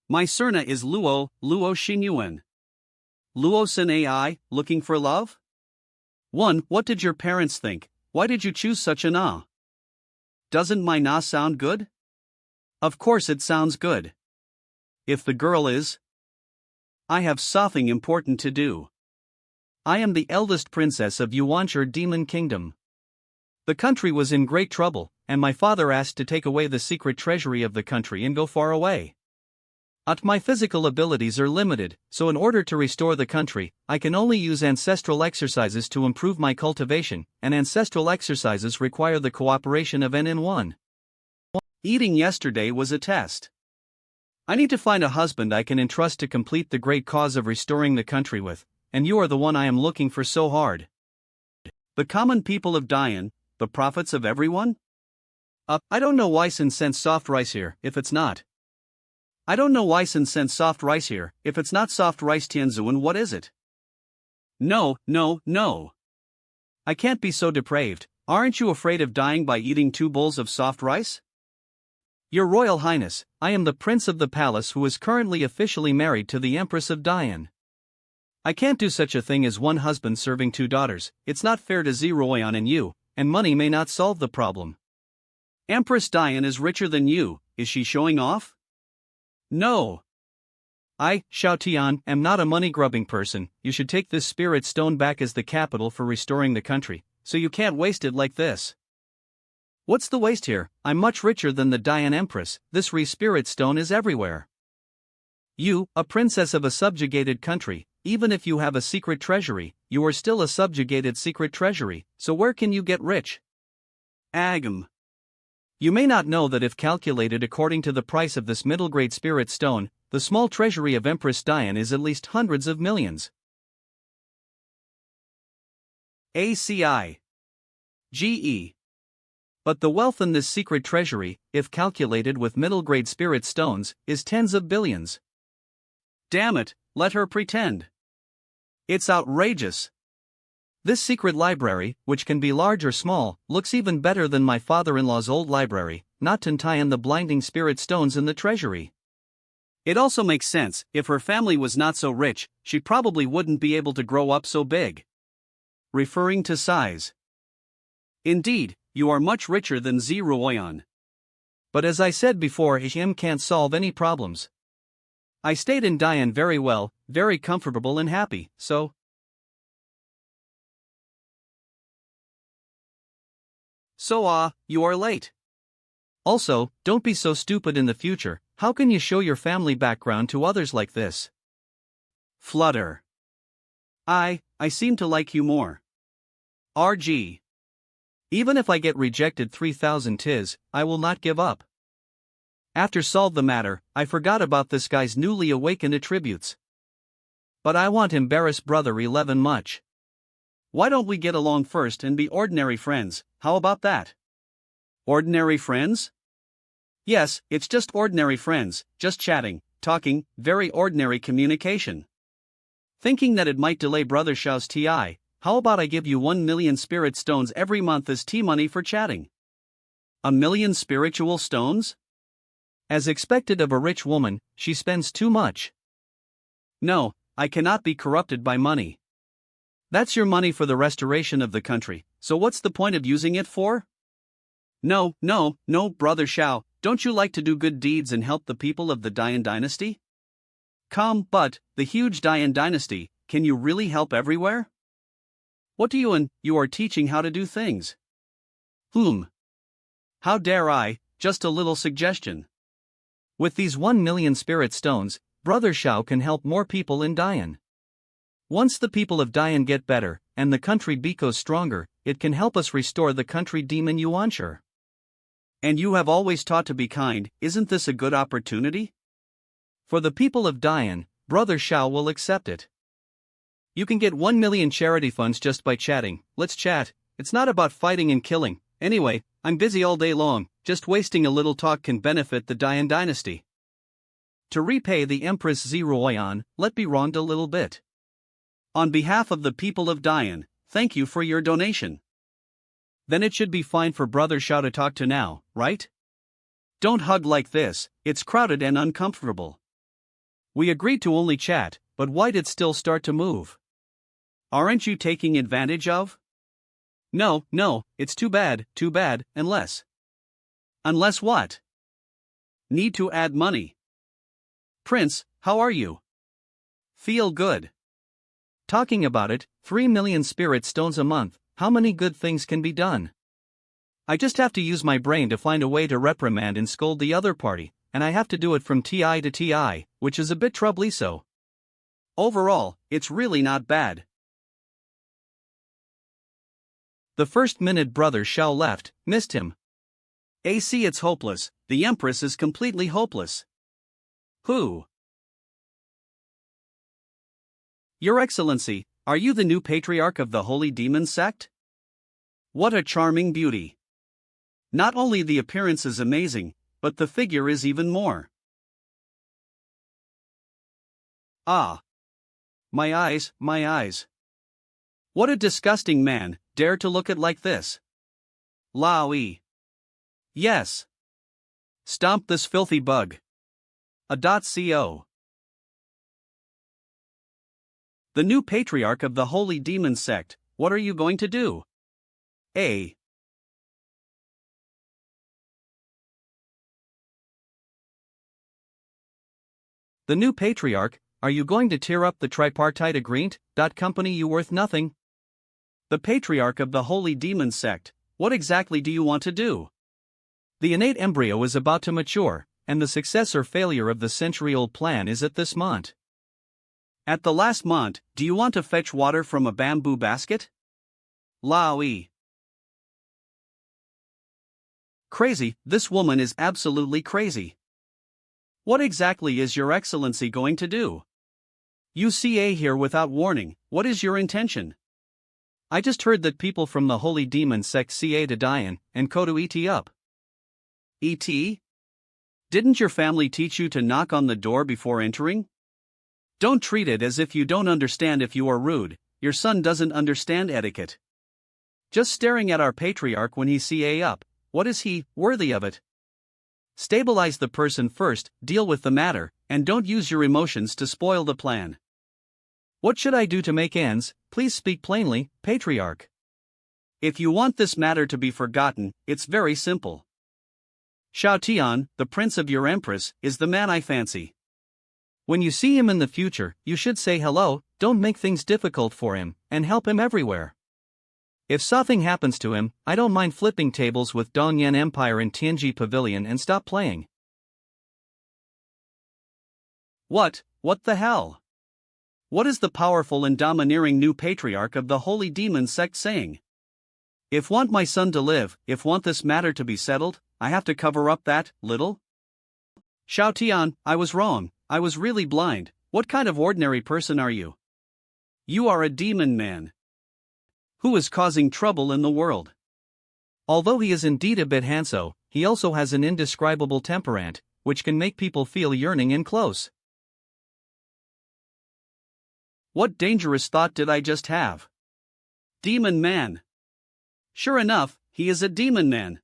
My Serna is Luo Xinyuan. Luosin AI, looking for love? 1. What did your parents think? Why did you choose such a na? Doesn't my na sound good? Of course it sounds good. If the girl is, I have something important to do. I am the eldest princess of Yuanshur Demon Kingdom. The country was in great trouble, and my father asked to take away the secret treasury of the country and go far away. My physical abilities are limited, so in order to restore the country, I can only use ancestral exercises to improve my cultivation, and ancestral exercises require the cooperation of N1. Eating yesterday was a test. I need to find a husband I can entrust to complete the great cause of restoring the country with, and you are the one I am looking for so hard. The common people of Dian, the prophets of everyone? I don't know why Sin sent soft rice here, if it's not. I don't know why Sin sent soft rice here, if it's not soft rice Tianzuan, what is it? No. I can't be so depraved. Aren't you afraid of dying by eating 2 bowls of soft rice? Your Royal Highness, I am the Prince of the Palace who is currently officially married to the Empress of Dian. I can't do such a thing as one husband serving 2 daughters, it's not fair to Zeroyan and you, and money may not solve the problem. Empress Dian is richer than you, is she showing off? No. I, Xiao Tian, am not a money-grubbing person. You should take this spirit stone back as the capital for restoring the country, so you can't waste it like this. What's the waste here? I'm much richer than the Dian Empress, this spirit stone is everywhere. You, a princess of a subjugated country, even if you have a secret treasury, you are still a subjugated secret treasury, so where can you get rich? Agam. You may not know that if calculated according to the price of this middle-grade spirit stone, the small treasury of Empress Dian is at least hundreds of millions. ACI. GE. But the wealth in this secret treasury, if calculated with middle-grade spirit stones, is tens of billions. Damn it, let her pretend. It's outrageous. This secret library, which can be large or small, looks even better than my father-in-law's old library, not to tie in the blinding spirit stones in the treasury. It also makes sense, if her family was not so rich, she probably wouldn't be able to grow up so big. Referring to size. Indeed, you are much richer than Zeroyan. But as I said before, him can't solve any problems. I stayed in Dian very well, very comfortable and happy, so... you are late. Also, don't be so stupid in the future, how can you show your family background to others like this? Flutter. I seem to like you more. RG. Even if I get rejected 3,000 tis, I will not give up. After solve the matter, I forgot about this guy's newly awakened attributes. But I want embarrass brother 11 much. Why don't we get along first and be ordinary friends, how about that? Ordinary friends? Yes, it's just ordinary friends, just chatting, talking, very ordinary communication. Thinking that it might delay Brother Xiao's TI, how about I give you 1 million spirit stones every month as tea money for chatting? 1 million spiritual stones? As expected of a rich woman, she spends too much. No, I cannot be corrupted by money. That's your money for the restoration of the country, so what's the point of using it for? No, Brother Xiao, don't you like to do good deeds and help the people of the Dian dynasty? But, the huge Dian dynasty, can you really help everywhere? What do you are teaching how to do things? How dare I, just a little suggestion. With these 1 million spirit stones, Brother Xiao can help more people in Dian. Once the people of Dian get better, and the country becomes stronger, it can help us restore the country demon Yuanshur. And you have always taught to be kind, isn't this a good opportunity? For the people of Dian, Brother Xiao will accept it. You can get 1 million charity funds just by chatting, let's chat, it's not about fighting and killing, anyway, I'm busy all day long, just wasting a little talk can benefit the Dian dynasty. To repay the Empress Zeroyan, let be wronged a little bit. On behalf of the people of Dian, thank you for your donation. Then it should be fine for Brother Xiao to talk to now, right? Don't hug like this, it's crowded and uncomfortable. We agreed to only chat, but why did it still start to move? Aren't you taking advantage of? No, it's too bad, unless. Unless what? Need to add money. Prince, how are you? Feel good. Talking about it, 3 million spirit stones a month, how many good things can be done? I just have to use my brain to find a way to reprimand and scold the other party, and I have to do it from TI to TI, which is a bit troubly so. Overall, it's really not bad. The first minute brother Xiao left, missed him. AC it's hopeless, the Empress is completely hopeless. Who? Your Excellency, are you the new patriarch of the Holy Demon sect? What a charming beauty. Not only the appearance is amazing, but the figure is even more. Ah. My eyes, my eyes. What a disgusting man, dare to look at like this. Laoi. Yes. Stomp this filthy bug. A.co. The new patriarch of the Holy Demon sect, what are you going to do? A. The new patriarch, are you going to tear up the tripartite agreement, company you worth nothing? The patriarch of the Holy Demon sect, what exactly do you want to do? The innate embryo is about to mature, and the success or failure of the century-old plan is at this moment. At the last moment, do you want to fetch water from a bamboo basket? Laoi. Crazy, this woman is absolutely crazy. What exactly is Your Excellency going to do? You CA here without warning, what is your intention? I just heard that people from the Holy Demon sect CA to Dian, and co to ET up. ET? Didn't your family teach you to knock on the door before entering? Don't treat it as if you don't understand if you are rude, your son doesn't understand etiquette. Just staring at our patriarch when he CA up, what is he, worthy of it? Stabilize the person first, deal with the matter, and don't use your emotions to spoil the plan. What should I do to make ends? Please speak plainly, patriarch. If you want this matter to be forgotten, it's very simple. Xiao Tian, the prince of your Empress, is the man I fancy. When you see him in the future, you should say hello, don't make things difficult for him, and help him everywhere. If something happens to him, I don't mind flipping tables with Dongyan Empire in Tianji Pavilion and stop playing. What the hell? What is the powerful and domineering new patriarch of the Holy Demon sect saying? If want my son to live, if want this matter to be settled, I have to cover up that little? Xiao Tian, I was wrong, I was really blind. What kind of ordinary person are you? You are a demon man. Who is causing trouble in the world. Although he is indeed a bit handsome, he also has an indescribable temperament, which can make people feel yearning and close. What dangerous thought did I just have? Demon man. Sure enough, he is a demon man.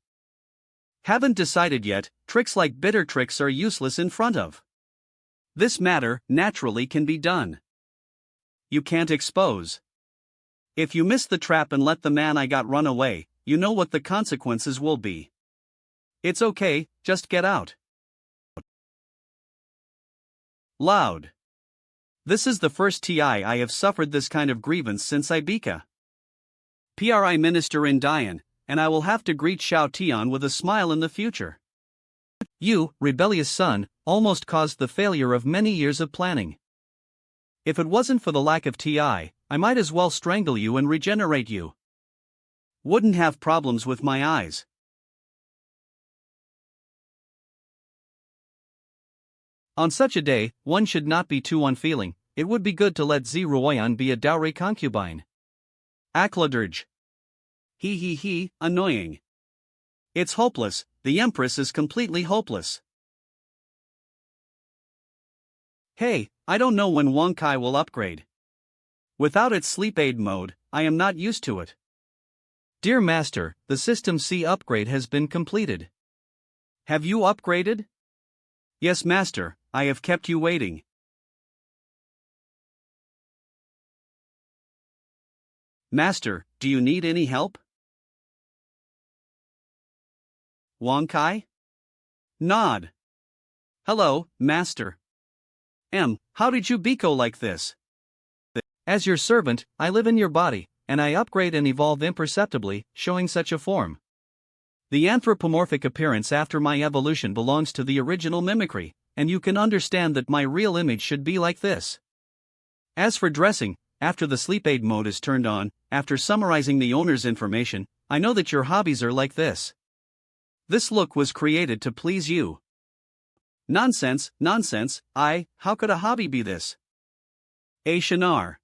Haven't decided yet, tricks like bitter tricks are useless in front of. This matter, naturally can be done. You can't expose. If you miss the trap and let the man I got run away, you know what the consequences will be. It's okay, just get out. Loud. This is the first TI I have suffered this kind of grievance since Ibeka. PRI minister in Dian, and I will have to greet Xiao Tian with a smile in the future. You, rebellious son, almost caused the failure of many years of planning. If it wasn't for the lack of TI, I might as well strangle you and regenerate you. Wouldn't have problems with my eyes. On such a day, one should not be too unfeeling. It would be good to let Ziruoyan be a dowry concubine. Akladirge. He, annoying. It's hopeless, the Empress is completely hopeless. Hey, I don't know when Wonkai will upgrade. Without its sleep aid mode, I am not used to it. Dear Master, the System C upgrade has been completed. Have you upgraded? Yes, Master, I have kept you waiting. Master, do you need any help? Wonkai? Nod. Hello, Master. How did you become like this? As your servant, I live in your body, and I upgrade and evolve imperceptibly, showing such a form. The anthropomorphic appearance after my evolution belongs to the original mimicry, and you can understand that my real image should be like this. As for dressing, after the sleep aid mode is turned on, after summarizing the owner's information, I know that your hobbies are like this. This look was created to please you. Nonsense, nonsense, how could a hobby be this? A Shinar.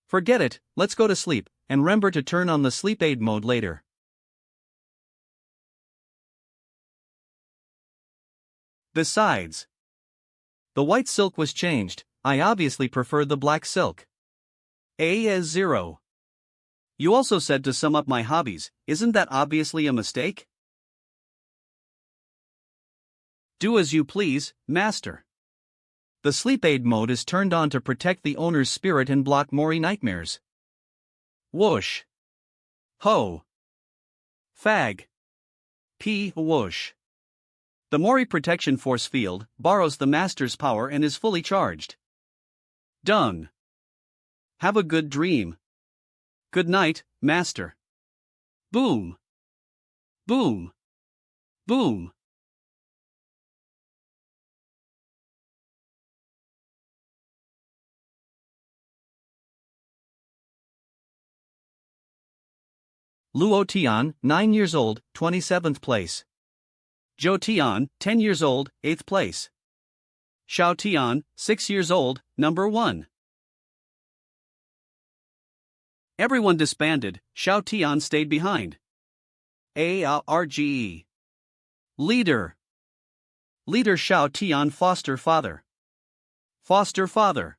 Forget it, let's go to sleep, and remember to turn on the sleep aid mode later. Besides, the white silk was changed, I obviously prefer the black silk. A is 0. You also said to sum up my hobbies, isn't that obviously a mistake? Do as you please, master. The sleep aid mode is turned on to protect the owner's spirit and block Mori nightmares. Whoosh. Ho. Fag. P. Whoosh. The Mori protection force field borrows the master's power and is fully charged. Dung. Have a good dream. Good night, master. Boom. Boom. Boom. Luo Tian, 9 years old, 27th place. Zhou Tian, 10 years old, 8th place. Xiao Tian, 6 years old, number 1. Everyone disbanded, Xiao Tian stayed behind. ARGE. Leader. Leader Xiao Tian foster father. Foster father.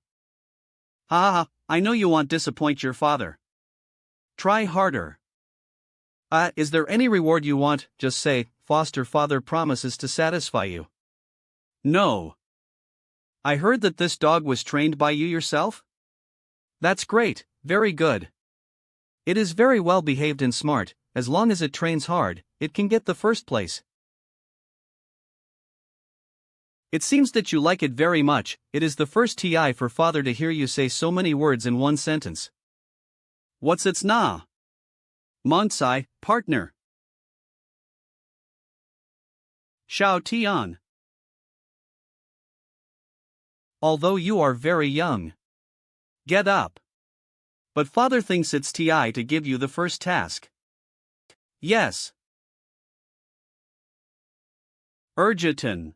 Ha ha, I know you want to disappoint your father. Try harder. Is there any reward you want? Just say, foster father promises to satisfy you. No. I heard that this dog was trained by you yourself? That's great, very good. It is very well behaved and smart, as long as it trains hard, it can get the first place. It seems that you like it very much, it is the first TI for father to hear you say so many words in one sentence. What's its na? Monsai, partner. Xiao Tian. Although you are very young. Get up. But father thinks it's TI to give you the first task. Yes. Urgiton.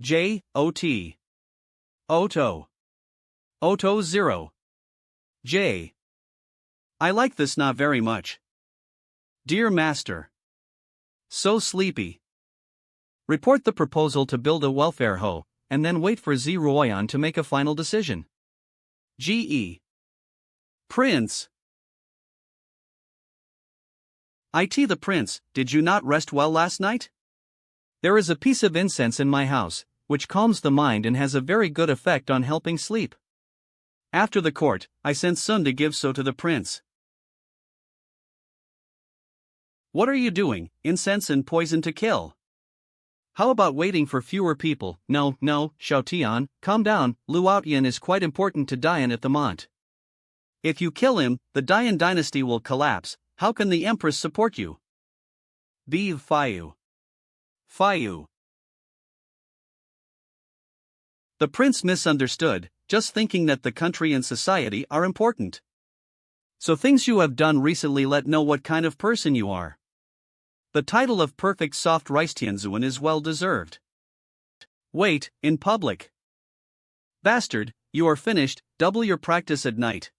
J-O-T. Oto. Oto 0. J. I like this not very much. Dear Master. So sleepy. Report the proposal to build a welfare ho, and then wait for Z Royan to make a final decision. G.E. Prince. IT the Prince, did you not rest well last night? There is a piece of incense in my house, which calms the mind and has a very good effect on helping sleep. After the court, I sent Sun to give so to the prince. What are you doing, incense and poison to kill? How about waiting for fewer people? No, Xiao Tian, calm down, Lu Outyan is quite important to Dian at the Mont. If you kill him, the Dian dynasty will collapse, how can the Empress support you? Biv Fayu. Fayu. The prince misunderstood, just thinking that the country and society are important. So things you have done recently let know what kind of person you are. The title of perfect soft rice Tianzuan is well deserved. Wait, in public. Bastard, you are finished, double your practice at night.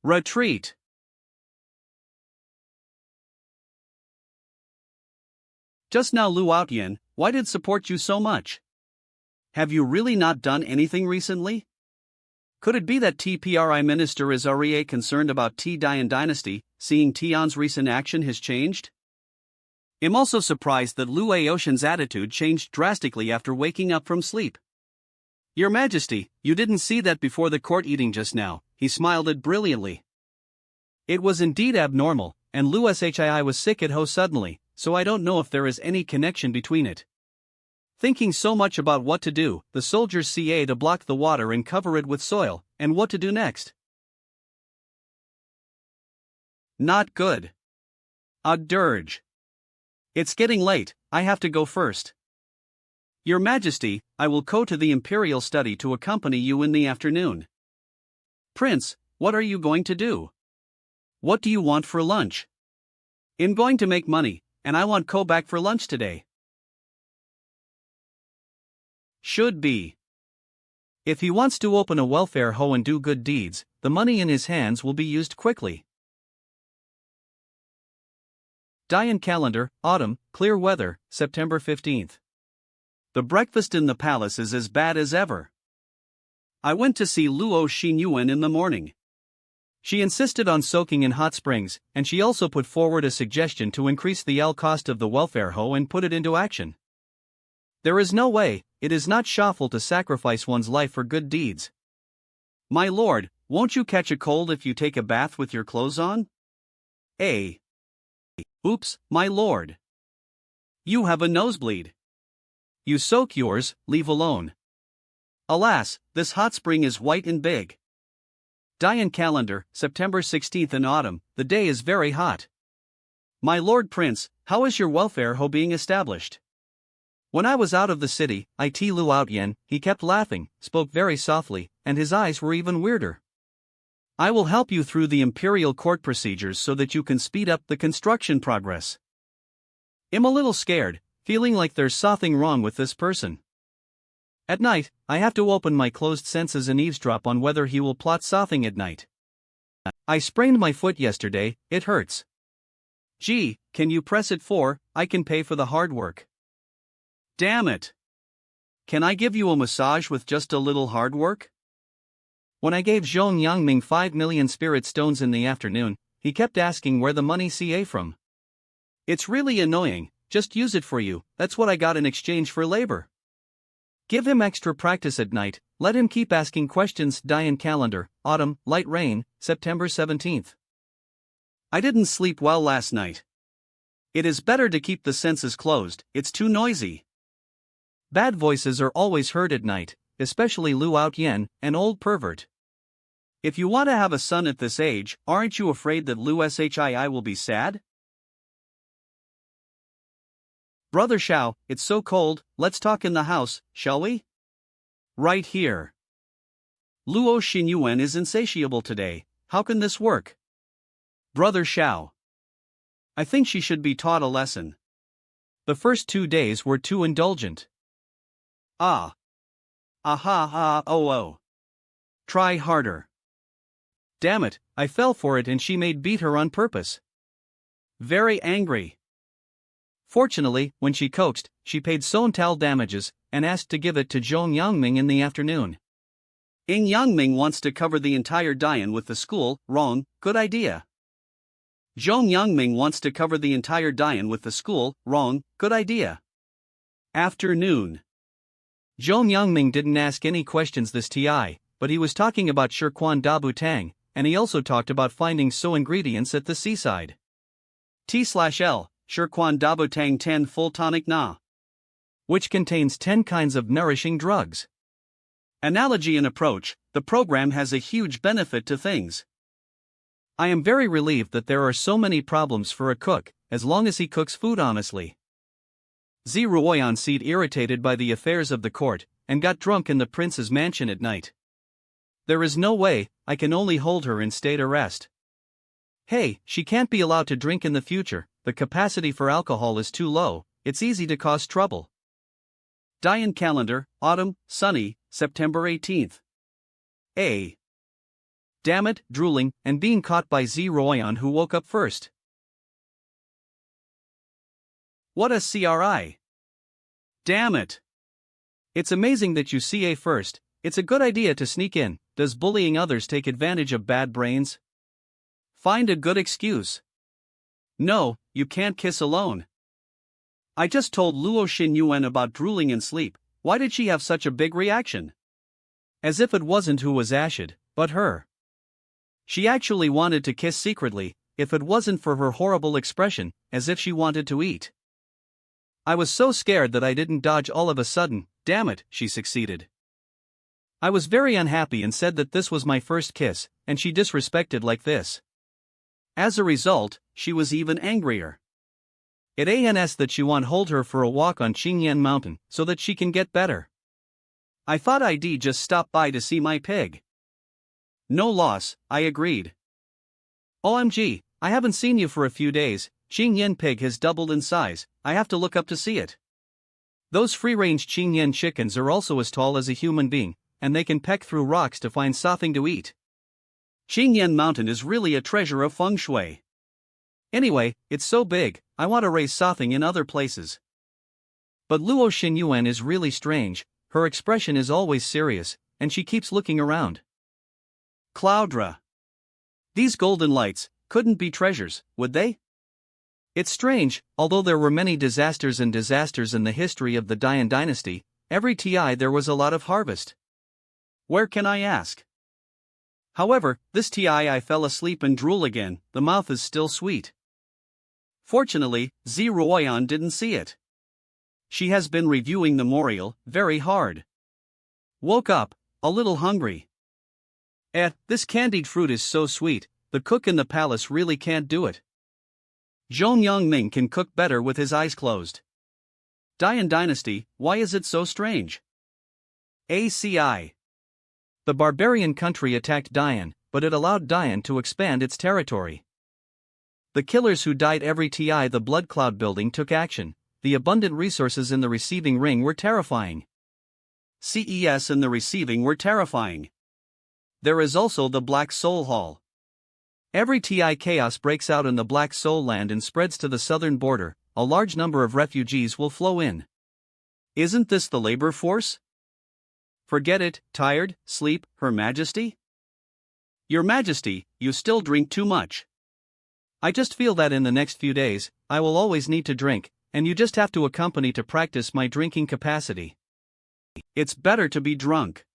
Retreat. Just now Lu Outyan, why did support you so much? Have you really not done anything recently? Could it be that TPRI minister is REA concerned about T Dian dynasty, seeing Tian's recent action has changed? I'm also surprised that Lu Aoshan's attitude changed drastically after waking up from sleep. Your Majesty, you didn't see that before the court eating just now, he smiled it brilliantly. It was indeed abnormal, and Lu Shii was sick at Ho suddenly, so I don't know if there is any connection between it. Thinking so much about what to do, the soldiers CA to block the water and cover it with soil, and what to do next. Not good. A dirge. It's getting late, I have to go first. Your Majesty, I will go to the Imperial study to accompany you in the afternoon. Prince, what are you going to do? What do you want for lunch? I'm going to make money, and I want go back for lunch today. Should be. If he wants to open a welfare home and do good deeds, the money in his hands will be used quickly. Dian calendar, autumn, clear weather, September 15th. The breakfast in the palace is as bad as ever. I went to see Luo Xinyuan in the morning. She insisted on soaking in hot springs, and she also put forward a suggestion to increase the cost of the welfare home and put it into action. There is no way, it is not shameful to sacrifice one's life for good deeds. My lord, won't you catch a cold if you take a bath with your clothes on? Oops, my lord. You have a nosebleed. You soak yours, leave alone. Alas, this hot spring is white and big. Dian calendar, September 16th in autumn, the day is very hot. My lord prince, how is your welfare home being established? When I was out of the city, Lu Outyen, he kept laughing, spoke very softly, and his eyes were even weirder. I will help you through the imperial court procedures so that you can speed up the construction progress. I'm a little scared, feeling like there's something wrong with this person. At night, I have to open my closed senses and eavesdrop on whether he will plot something at night. I sprained my foot yesterday, it hurts. Gee, can you press it I can pay for the hard work. Damn it. Can I give you a massage with just a little hard work? When I gave Zhong Yangming 5 million spirit stones in the afternoon, he kept asking where the money CA from. It's really annoying, just use it for you, that's what I got in exchange for labor. Give him extra practice at night, let him keep asking questions. Dian calendar, autumn, light rain, September 17th. I didn't sleep well last night. It is better to keep the senses closed, it's too noisy. Bad voices are always heard at night, especially Lu Outyen, an old pervert. If you want to have a son at this age, aren't you afraid that Lu Shii will be sad? Brother Xiao, it's so cold, let's talk in the house, shall we? Right here. Luo Xinyuan is insatiable today, how can this work? Brother Xiao. I think she should be taught a lesson. The first 2 days were too indulgent. Oh. Try harder. Damn it, I fell for it and she made beat her on purpose. Very angry. Fortunately, when she coaxed, she paid Sontal damages, and asked to give it to Zhong Yangming in the afternoon. Yangming wants to cover the entire Dian with the school, wrong, good idea. Zhong Yangming wants to cover the entire Dian with the school, wrong, good idea. Afternoon. Zhong Yangming didn't ask any questions this TI, but he was talking about Shirquan Dabu Tang, and he also talked about finding ingredients at the seaside. T/L, Shirquan Dabu Tang 10 full tonic na, which contains 10 kinds of nourishing drugs. Analogy and approach, the program has a huge benefit to things. I am very relieved that there are so many problems for a cook, as long as he cooks food honestly. Ruoyan seemed irritated by the affairs of the court, and got drunk in the prince's mansion at night. There is no way, I can only hold her in state arrest. Hey, she can't be allowed to drink in the future, the capacity for alcohol is too low, it's easy to cause trouble. Dian calendar, autumn, sunny, September 18th. Damn it, drooling, and being caught by Ruoyan who woke up first. What a CRI. Damn it. It's amazing that you CA first, it's a good idea to sneak in, does bullying others take advantage of bad brains? Find a good excuse. No, you can't kiss alone. I just told Luo Xinyuan about drooling in sleep, why did she have such a big reaction? As if it wasn't who was ashed, but her. She actually wanted to kiss secretly, if it wasn't for her horrible expression, as if she wanted to eat. I was so scared that I didn't dodge all of a sudden. Damn it, she succeeded. I was very unhappy and said that this was my first kiss, and she disrespected like this. As a result, she was even angrier. It ans that she want hold her for a walk on Qingyan Mountain, so that she can get better. I thought I'd just stop by to see my pig. No loss, I agreed. OMG, I haven't seen you for a few days. Qingyan pig has doubled in size, I have to look up to see it. Those free-range Qingyan chickens are also as tall as a human being, and they can peck through rocks to find something to eat. Qingyan Mountain is really a treasure of feng shui. Anyway, it's so big, I want to raise something in other places. But Luo Xinyuan is really strange, her expression is always serious, and she keeps looking around. Cloudra. These golden lights couldn't be treasures, would they? It's strange, although there were many disasters in the history of the Dian dynasty, every TI there was a lot of harvest. Where can I ask? However, this TI I fell asleep and drool again, the mouth is still sweet. Fortunately, Zi Ruoyan didn't see it. She has been reviewing the memorial very hard. Woke up, a little hungry. This candied fruit is so sweet, the cook in the palace really can't do it. Zhong Yongming can cook better with his eyes closed. Dian dynasty, why is it so strange? ACI. The barbarian country attacked Dian, but it allowed Dian to expand its territory. The killers who died every TI the blood cloud building took action, the abundant resources in the receiving ring were terrifying. CES in the receiving were terrifying. There is also the Black Soul Hall. Every TI chaos breaks out in the Black Soul land and spreads to the southern border, a large number of refugees will flow in. Isn't this the labor force? Forget it, tired, sleep, Her Majesty? Your Majesty, you still drink too much. I just feel that in the next few days, I will always need to drink, and you just have to accompany to practice my drinking capacity. It's better to be drunk.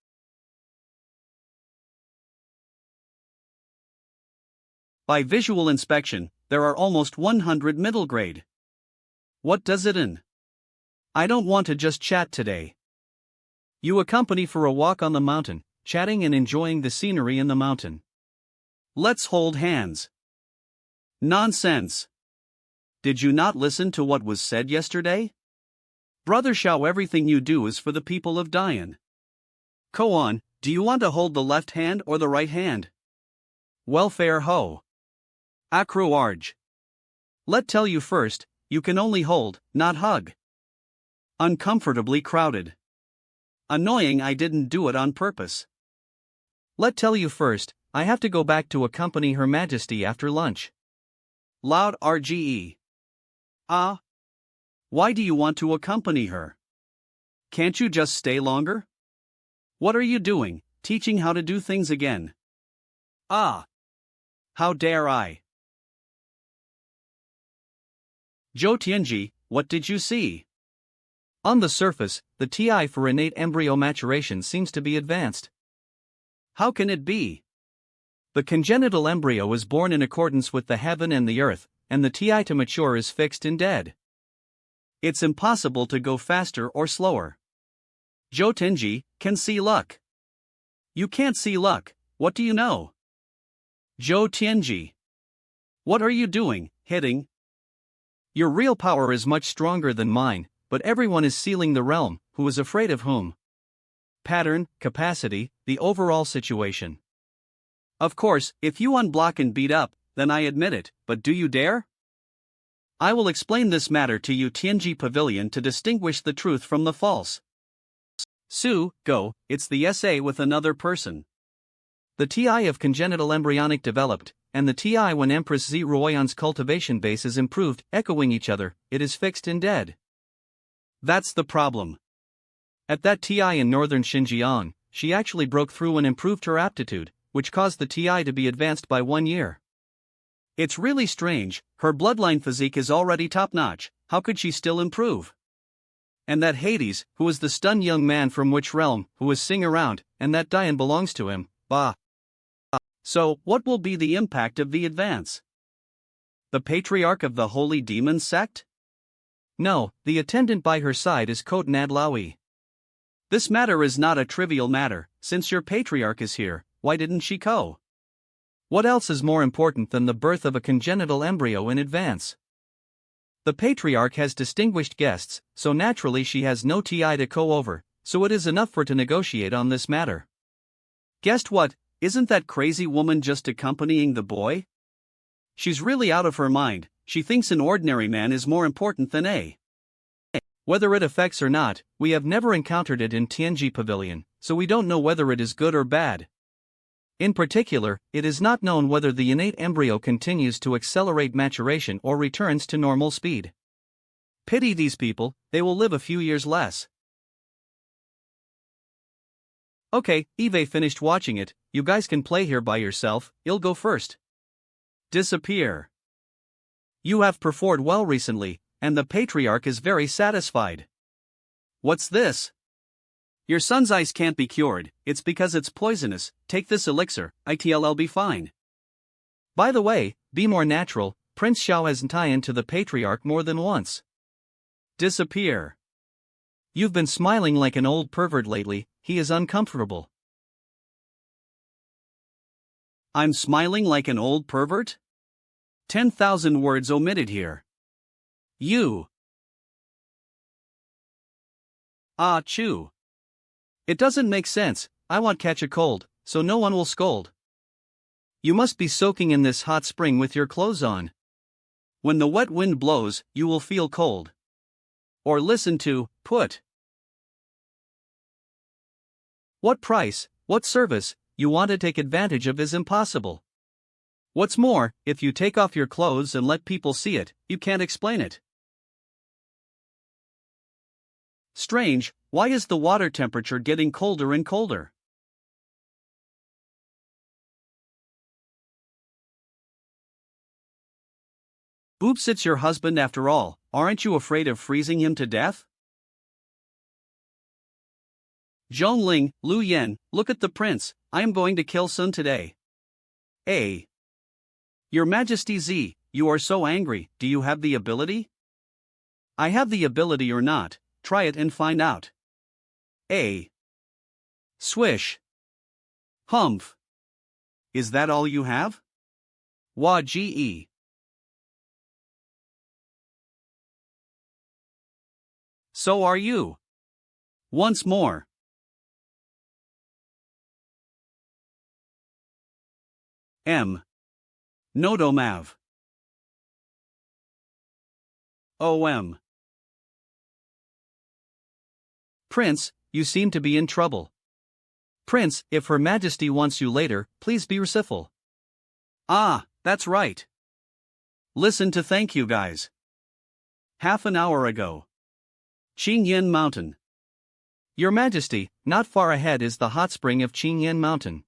By visual inspection, there are almost 100 middle grade. What does it in? I don't want to just chat today. You accompany for a walk on the mountain, chatting and enjoying the scenery in the mountain. Let's hold hands. Nonsense. Did you not listen to what was said yesterday? Brother Xiao, everything you do is for the people of Dian. Koan, do you want to hold the left hand or the right hand? Welfare ho. Akru Arj. Let tell you first, you can only hold, not hug. Uncomfortably crowded. Annoying, I didn't do it on purpose. Let tell you first, I have to go back to accompany Her Majesty after lunch. Loud RGE. Ah. Why do you want to accompany her? Can't you just stay longer? What are you doing, teaching how to do things again? Ah. How dare I? Zhou Tianji, what did you see? On the surface, the TI for innate embryo maturation seems to be advanced. How can it be? The congenital embryo is born in accordance with the heaven and the earth, and the TI to mature is fixed and dead. It's impossible to go faster or slower. Zhou Tianji can see luck. You can't see luck, what do you know? Zhou Tianji. What are you doing, hitting? Your real power is much stronger than mine, but everyone is sealing the realm, who is afraid of whom? Pattern, capacity, the overall situation. Of course, if you unblock and beat up, then I admit it, but do you dare? I will explain this matter to you Tianji Pavilion to distinguish the truth from the false. Su, go, it's the SA with another person. The TI of congenital embryonic developed, and the TI when Empress Zi Ruoyan's cultivation base is improved, echoing each other, it is fixed and dead. That's the problem. At that TI in northern Xinjiang, she actually broke through and improved her aptitude, which caused the TI to be advanced by 1 year. It's really strange, her bloodline physique is already top-notch, how could she still improve? And that Hades, who is the stunned young man from which realm, who is sing around, and that Dian belongs to him, bah. So, what will be the impact of the advance? The patriarch of the Holy Demon sect? No, the attendant by her side is Kot Nadlawi. This matter is not a trivial matter. Since your patriarch is here, why didn't she go? What else is more important than the birth of a congenital embryo in advance? The patriarch has distinguished guests, so naturally she has no TI to go over, so it is enough for to negotiate on this matter. Guessed what? Isn't that crazy woman just accompanying the boy? She's really out of her mind. She thinks an ordinary man is more important than a. Whether it affects or not, we have never encountered it in Tianji Pavilion, so we don't know whether it is good or bad. In particular, it is not known whether the innate embryo continues to accelerate maturation or returns to normal speed. Pity these people, they will live a few years less. Okay, Eve finished watching it, you guys can play here by yourself, I'll go first. Disappear. You have performed well recently, and the patriarch is very satisfied. What's this? Your son's eyes can't be cured, it's because it's poisonous. Take this elixir, it'll be fine. By the way, be more natural, Prince Xiao has tie-in to the patriarch more than once. Disappear. You've been smiling like an old pervert lately, he is uncomfortable. I'm smiling like an old pervert? 10,000 words omitted here. You. Ah, chew. It doesn't make sense. I won't catch a cold, so no one will scold. You must be soaking in this hot spring with your clothes on. When the wet wind blows, you will feel cold. Or listen to, put. What price, what service, you want to take advantage of is impossible. What's more, if you take off your clothes and let people see it, you can't explain it. Strange, why is the water temperature getting colder and colder? Oops, it's your husband after all, aren't you afraid of freezing him to death? Zhongling, Lu Yen, look at the prince, I am going to kill Sun today. A. Your Majesty Z, you are so angry, do you have the ability? I have the ability or not, try it and find out. A. Swish. Humph. Is that all you have? Wa ge. So are you. Once more. M. Nodomav. OM. Prince, you seem to be in trouble. Prince, if Her Majesty wants you later, please be merciful. Ah, that's right. Listen to thank you guys. Half an hour ago. Qingyan Mountain. Your Majesty, not far ahead is the hot spring of Qingyan Mountain.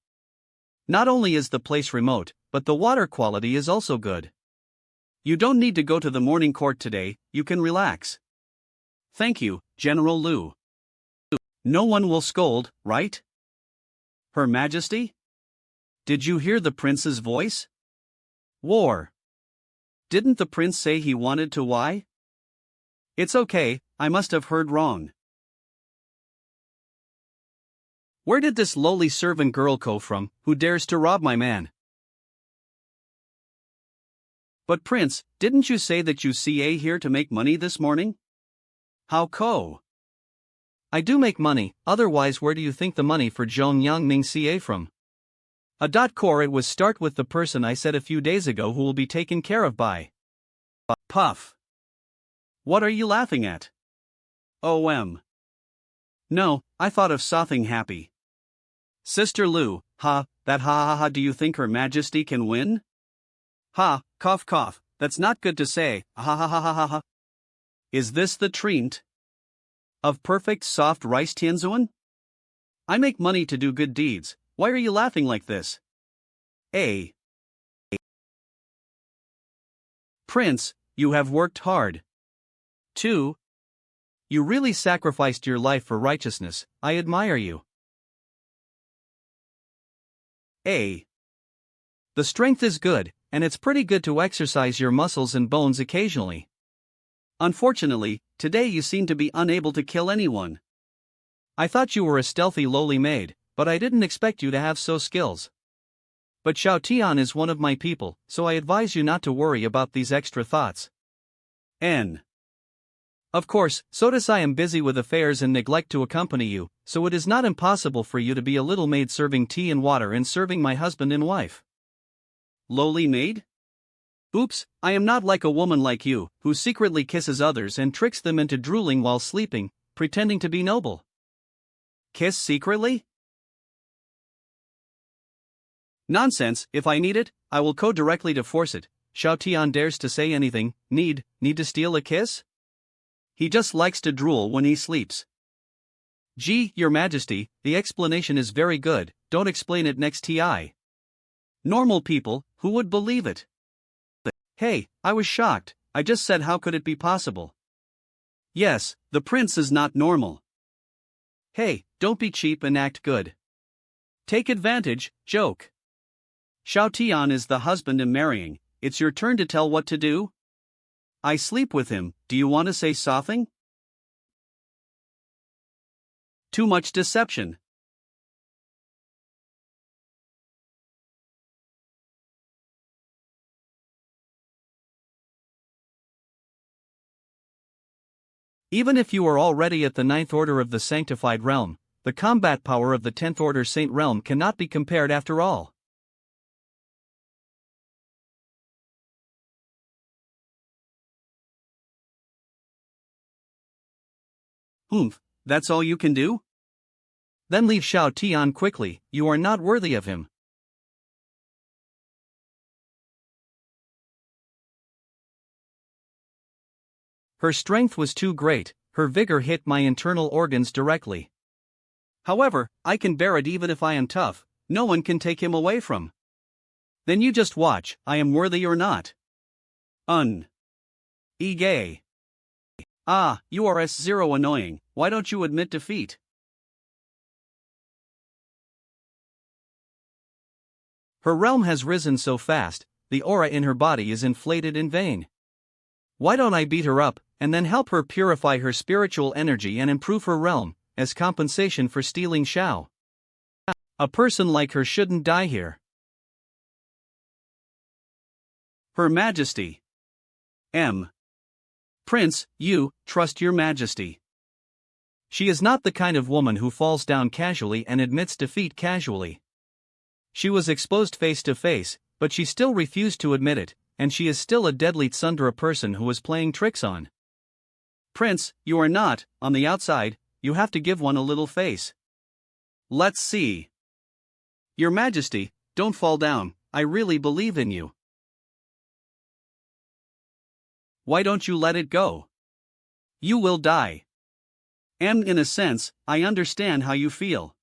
Not only is the place remote, but the water quality is also good. You don't need to go to the morning court today, you can relax. Thank you, General Lu. No one will scold, right? Her Majesty? Did you hear the prince's voice? War. Didn't the prince say he wanted to why? It's okay, I must have heard wrong. Where did this lowly servant girl go from, who dares to rob my man? But Prince, didn't you say that you CA here to make money this morning? How co? I do make money, otherwise where do you think the money for Zhong Yangming CA from? A core it was start with the person I said a few days ago who will be taken care of by. Puff. What are you laughing at? OM. No, I thought of something happy. Sister Lu, that ha, do you think Her Majesty can win? Ha, cough, that's not good to say, ha. Is this the treat of perfect soft rice tianzuan? I make money to do good deeds, why are you laughing like this? A. Prince, you have worked hard. 2. You really sacrificed your life for righteousness, I admire you. A. The strength is good, and it's pretty good to exercise your muscles and bones occasionally. Unfortunately, today you seem to be unable to kill anyone. I thought you were a stealthy lowly maid, but I didn't expect you to have so skills. But Xiao Tian is one of my people, so I advise you not to worry about these extra thoughts. N. Of course, I am busy with affairs and neglect to accompany you, so it is not impossible for you to be a little maid serving tea and water and serving my husband and wife. Lowly maid? Oops, I am not like a woman like you, who secretly kisses others and tricks them into drooling while sleeping, pretending to be noble. Kiss secretly? Nonsense, if I need it, I will go directly to force it. Xiao Tian dares to say anything. Need to steal a kiss? He just likes to drool when he sleeps. Gee, Your Majesty, the explanation is very good, don't explain it next TI. Normal people, who would believe it? Hey, I was shocked, I just said how could it be possible? Yes, the prince is not normal. Hey, don't be cheap and act good. Take advantage, joke. Xiao Tian is the husband I'm marrying, it's your turn to tell what to do? I sleep with him, do you want to say something? Too much deception. Even if you are already at the 9th order of the sanctified realm, the combat power of the 10th order saint realm cannot be compared after all. That's all you can do? Then leave Xiao Tian quickly, you are not worthy of him. Her strength was too great, her vigor hit my internal organs directly. However, I can bear it even if I am tough, no one can take him away from. Then you just watch, I am worthy or not. Gay. Ah, you are S0 annoying, why don't you admit defeat? Her realm has risen so fast, the aura in her body is inflated in vain. Why don't I beat her up, and then help her purify her spiritual energy and improve her realm, as compensation for stealing Xiao? A person like her shouldn't die here. Her Majesty. Prince, you, trust your Majesty. She is not the kind of woman who falls down casually and admits defeat casually. She was exposed face to face, but she still refused to admit it, and she is still a deadly tsundere person who is playing tricks on. Prince, you are not, on the outside, you have to give one a little face. Let's see. Your Majesty, don't fall down, I really believe in you. Why don't you let it go? You will die. In a sense, I understand how you feel.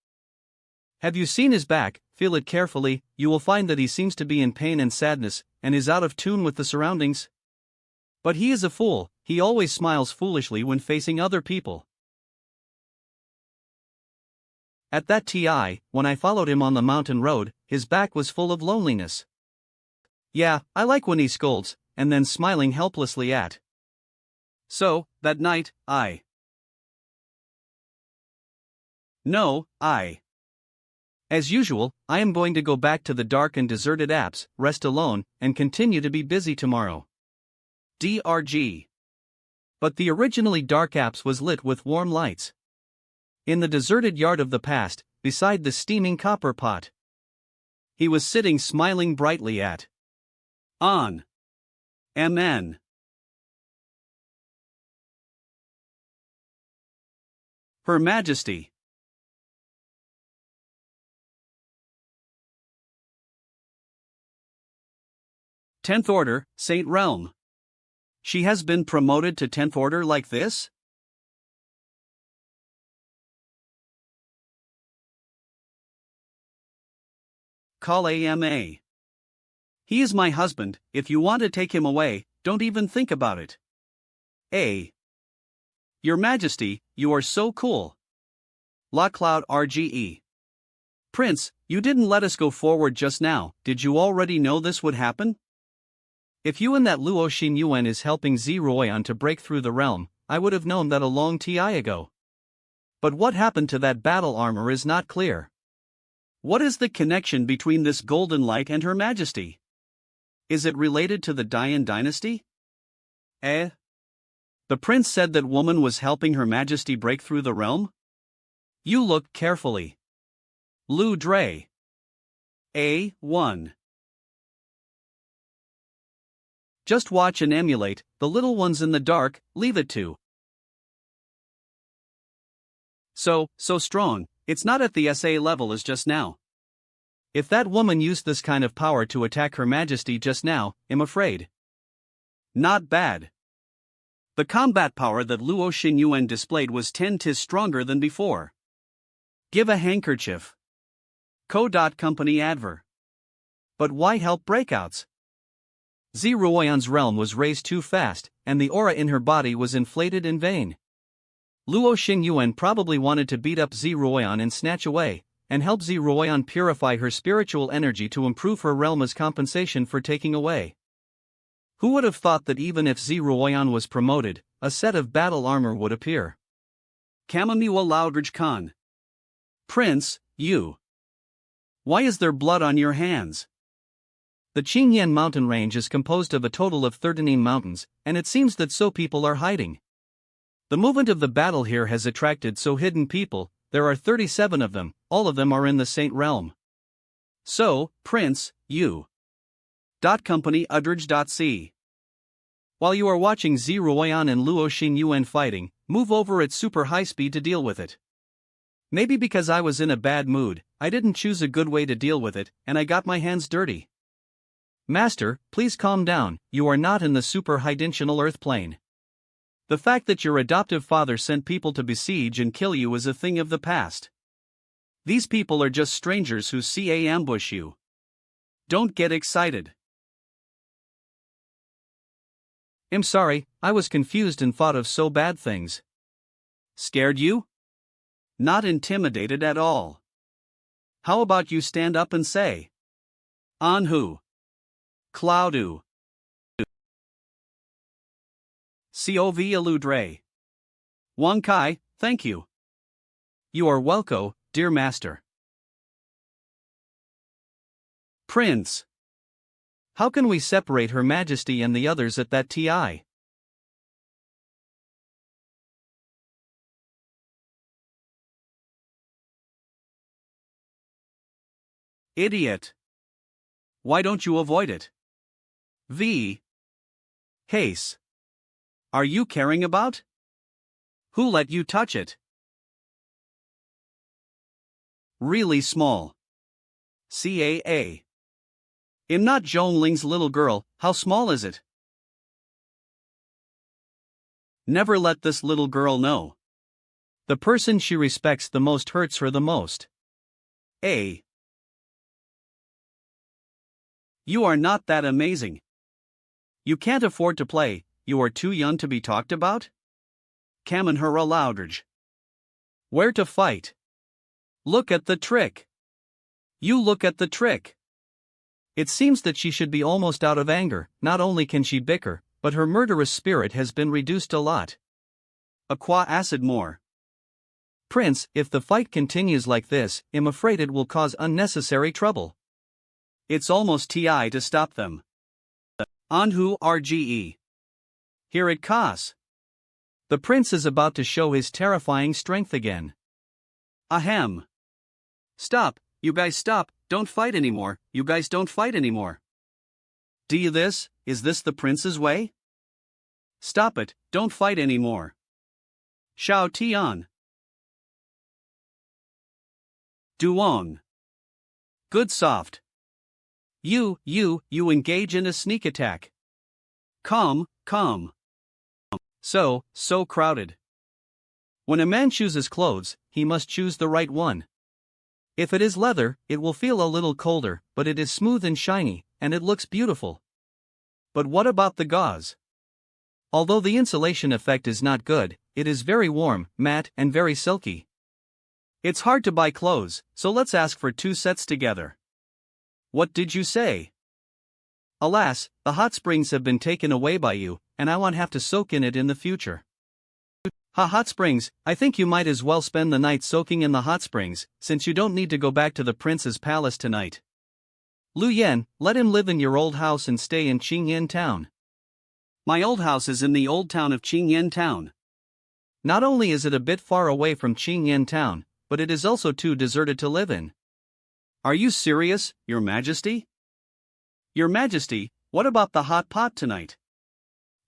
Have you seen his back? Feel it carefully, you will find that he seems to be in pain and sadness, and is out of tune with the surroundings. But he is a fool, he always smiles foolishly when facing other people. At that TI, when I followed him on the mountain road, his back was full of loneliness. Yeah, I like when he scolds, and then smiling helplessly at. So, that night, As usual, I am going to go back to the dark and deserted apps, rest alone, and continue to be busy tomorrow. DRG. But the originally dark apps was lit with warm lights. In the deserted yard of the past, beside the steaming copper pot. He was sitting smiling brightly at. MN. Her Majesty. Tenth Order, Saint Realm. She has been promoted to 10th Order like this? Call AMA. He is my husband, if you want to take him away, don't even think about it. Your Majesty, you are so cool. La Cloud RGE. Prince, you didn't let us go forward just now, did you already know this would happen? If you and that Luo Xin Yuan is helping Zeroyan to break through the realm, I would have known that a long time ago. But what happened to that battle armor is not clear. What is the connection between this golden light and Her Majesty? Is it related to the Dian dynasty? The prince said that woman was helping Her Majesty break through the realm? You look carefully. Lu Dre. A1. Just watch and emulate, the little ones in the dark, leave it to. So strong, it's not at the SA level as just now. If that woman used this kind of power to attack Her Majesty just now, I'm afraid. Not bad. The combat power that Luo Xinyuan displayed was 10 tis stronger than before. Give a handkerchief. Co.Company adver. But why help breakouts? Zeroyan's realm was raised too fast, and the aura in her body was inflated in vain. Luo Xinyuan probably wanted to beat up Zeroyan and snatch away, and help Zeroyan purify her spiritual energy to improve her realm as compensation for taking away. Who would have thought that even if Zeroyan was promoted, a set of battle armor would appear? Kamamiwa Loudridge Khan. Prince, you. Why is there blood on your hands? The Qingyan mountain range is composed of a total of 13 mountains, and it seems that so people are hiding. The movement of the battle here has attracted so hidden people. There are 37 of them, all of them are in the Saint Realm. So, Prince, you. Company Udridge.c. While you are watching Zeroyan and Luo Xinyuan fighting, move over at super high speed to deal with it. Maybe because I was in a bad mood, I didn't choose a good way to deal with it, and I got my hands dirty. Master, please calm down, you are not in the super high-dimensional Earth plane. The fact that your adoptive father sent people to besiege and kill you is a thing of the past. These people are just strangers who ambush you. Don't get excited. I'm sorry, I was confused and thought of so bad things. Scared you? Not intimidated at all. How about you stand up and say? Anhu. Cloudu. Cov Aludre. Wang Kai, thank you. You are welcome, dear master. Prince. How can we separate Her Majesty and the others at that TI? Idiot. Why don't you avoid it? V. Case. Are you caring about? Who let you touch it? Really small. CAA. I'm not Zhongling's little girl, how small is it? Never let this little girl know. The person she respects the most hurts her the most. A. You are not that amazing. You can't afford to play, you are too young to be talked about? Kamanhura Loudridge. Where to fight? Look at the trick. You look at the trick. It seems that she should be almost out of anger, not only can she bicker, but her murderous spirit has been reduced a lot. Aqua acid more. Prince, if the fight continues like this, I'm afraid it will cause unnecessary trouble. It's almost TI to stop them. Anhu RGE. Here it costs. The prince is about to show his terrifying strength again. Ahem. Stop, you guys stop, don't fight anymore, you guys don't fight anymore. Do you this, is this the prince's way? Stop it, don't fight anymore. Xiao Tian. Duong. Good soft. You engage in a sneak attack. Calm. So crowded. When a man chooses clothes, he must choose the right one. If it is leather, it will feel a little colder, but it is smooth and shiny, and it looks beautiful. But what about the gauze? Although the insulation effect is not good, it is very warm, matte, and very silky. It's hard to buy clothes, so let's ask for 2 sets together. What did you say? Alas, the hot springs have been taken away by you, and I won't have to soak in it in the future. Hot springs, I think you might as well spend the night soaking in the hot springs, since you don't need to go back to the prince's palace tonight. Lu Yen, let him live in your old house and stay in Qingyan town. My old house is in the old town of Qingyan town. Not only is it a bit far away from Qingyan town, but it is also too deserted to live in. Are you serious, Your Majesty? Your Majesty, what about the hot pot tonight?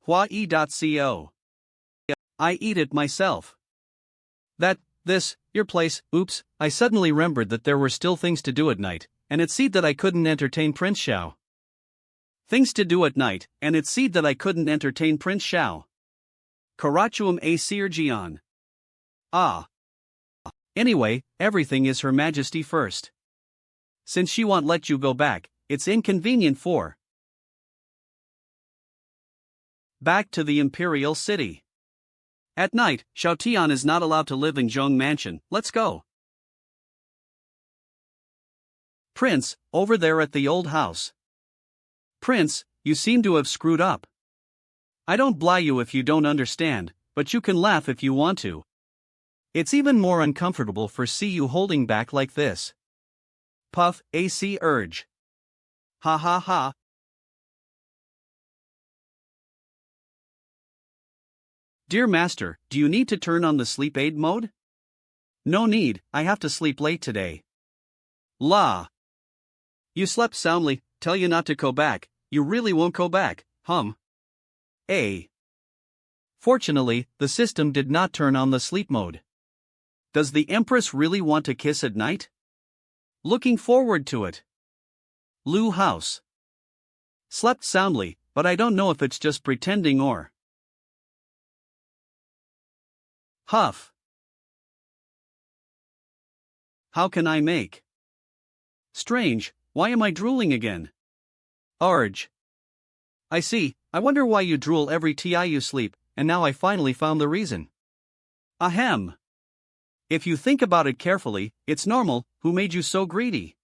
Hua-e.co. I eat it myself. Your place, oops, I suddenly remembered that there were still things to do at night, and it seemed that I couldn't entertain Prince Xiao. Things to do at night, and it seemed that I couldn't entertain Prince Xiao. Karachuum a Sirjian. Ah. Anyway, everything is Her Majesty first. Since she won't let you go back, it's inconvenient for. Back to the Imperial City. At night, Xiaotian is not allowed to live in Zhong Mansion. Let's go. Prince, over there at the old house. Prince, you seem to have screwed up. I don't blame you if you don't understand, but you can laugh if you want to. It's even more uncomfortable for see you holding back like this. Puff, AC urge. Ha ha ha. Dear Master, do you need to turn on the sleep aid mode? No need, I have to sleep late today. La. You slept soundly, tell you not to go back, you really won't go back, A. Fortunately, the system did not turn on the sleep mode. Does the Empress really want to kiss at night? Looking forward to it. Lu House. Slept soundly, but I don't know if it's just pretending or. Huff. How can I make? Strange, why am I drooling again? Urge. I see, I wonder why you drool every time you sleep, and now I finally found the reason. Ahem. If you think about it carefully, it's normal, who made you so greedy?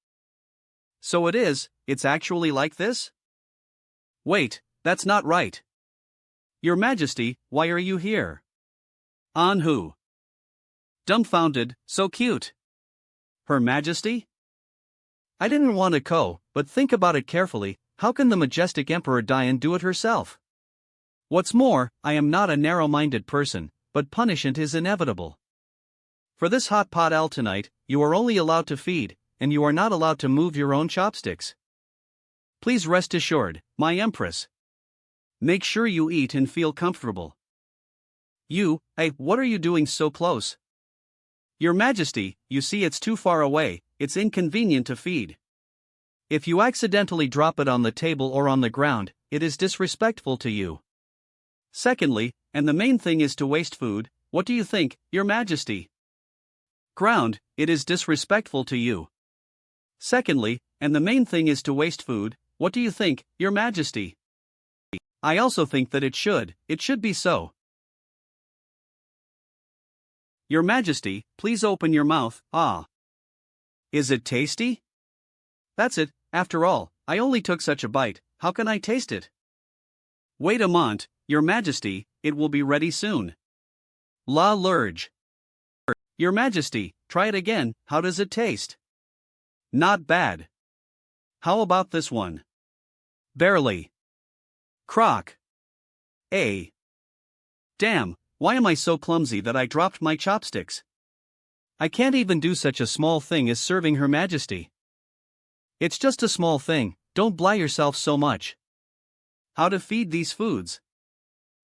So it's actually like this? Wait, that's not right. Your Majesty, why are you here? On who? Dumbfounded, so cute. Her Majesty? I didn't want to go, but think about it carefully, how can the majestic Emperor Dian do it herself? What's more, I am not a narrow-minded person, but punishment is inevitable. For this hot pot L tonight, you are only allowed to feed, and you are not allowed to move your own chopsticks. Please rest assured, my Empress. Make sure you eat and feel comfortable. What are you doing so close? Your Majesty, you see it's too far away, it's inconvenient to feed. If you accidentally drop it on the table or on the ground, it is disrespectful to you. Secondly, and the main thing is to waste food, what do you think, Your Majesty? Ground, it is disrespectful to you. Secondly, and the main thing is to waste food, what do you think, Your Majesty? I also think that it should be so. Your Majesty, please open your mouth, ah. Is it tasty? That's it, after all, I only took such a bite, how can I taste it? Wait a moment, Your Majesty, it will be ready soon. La Lurge. Your Majesty, try it again, how does it taste? Not bad. How about this one? Barely. Croc. Damn, why am I so clumsy that I dropped my chopsticks? I can't even do such a small thing as serving Her Majesty. It's just a small thing, don't bly yourself so much. How to feed these foods?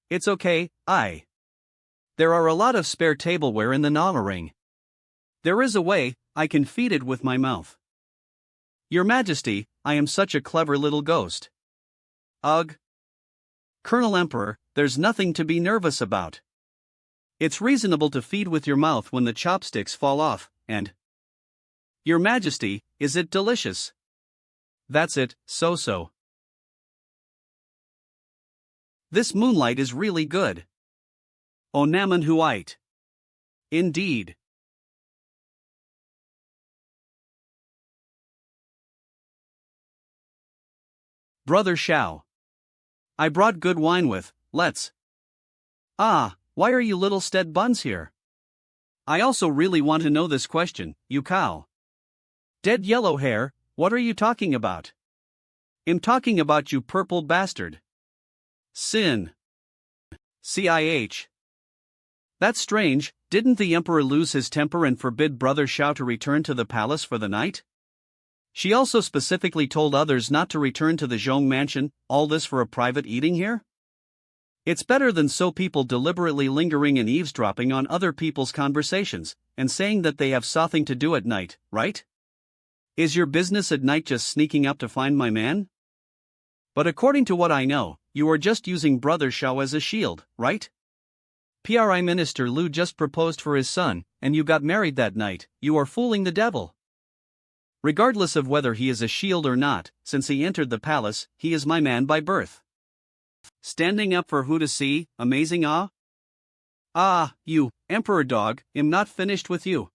It's okay, There are a lot of spare tableware in the Nama ring. There is a way, I can feed it with my mouth. Your Majesty, I am such a clever little ghost. Ugh. Colonel Emperor, there's nothing to be nervous about. It's reasonable to feed with your mouth when the chopsticks fall off, and. Your Majesty, is it delicious? That's it, so. This moonlight is really good. Onaman Huite. Indeed. Brother Shao. I brought good wine with, let's. Ah, why are you little stead buns here? I also really want to know this question, you cow. Dead yellow hair, what are you talking about? I'm talking about you purple bastard. Sin. CIH. That's strange, didn't the emperor lose his temper and forbid Brother Shao to return to the palace for the night? She also specifically told others not to return to the Zhong mansion, all this for a private eating here? It's better than so people deliberately lingering and eavesdropping on other people's conversations, and saying that they have something to do at night, right? Is your business at night just sneaking up to find my man? But according to what I know, you are just using Brother Shao as a shield, right? Prime Minister Liu just proposed for his son, and you got married that night. You are fooling the devil. Regardless of whether he is a shield or not, since he entered the palace, he is my man by birth. Standing up for who to see, amazing ah? Ah, you, emperor dog, I'm not finished with you.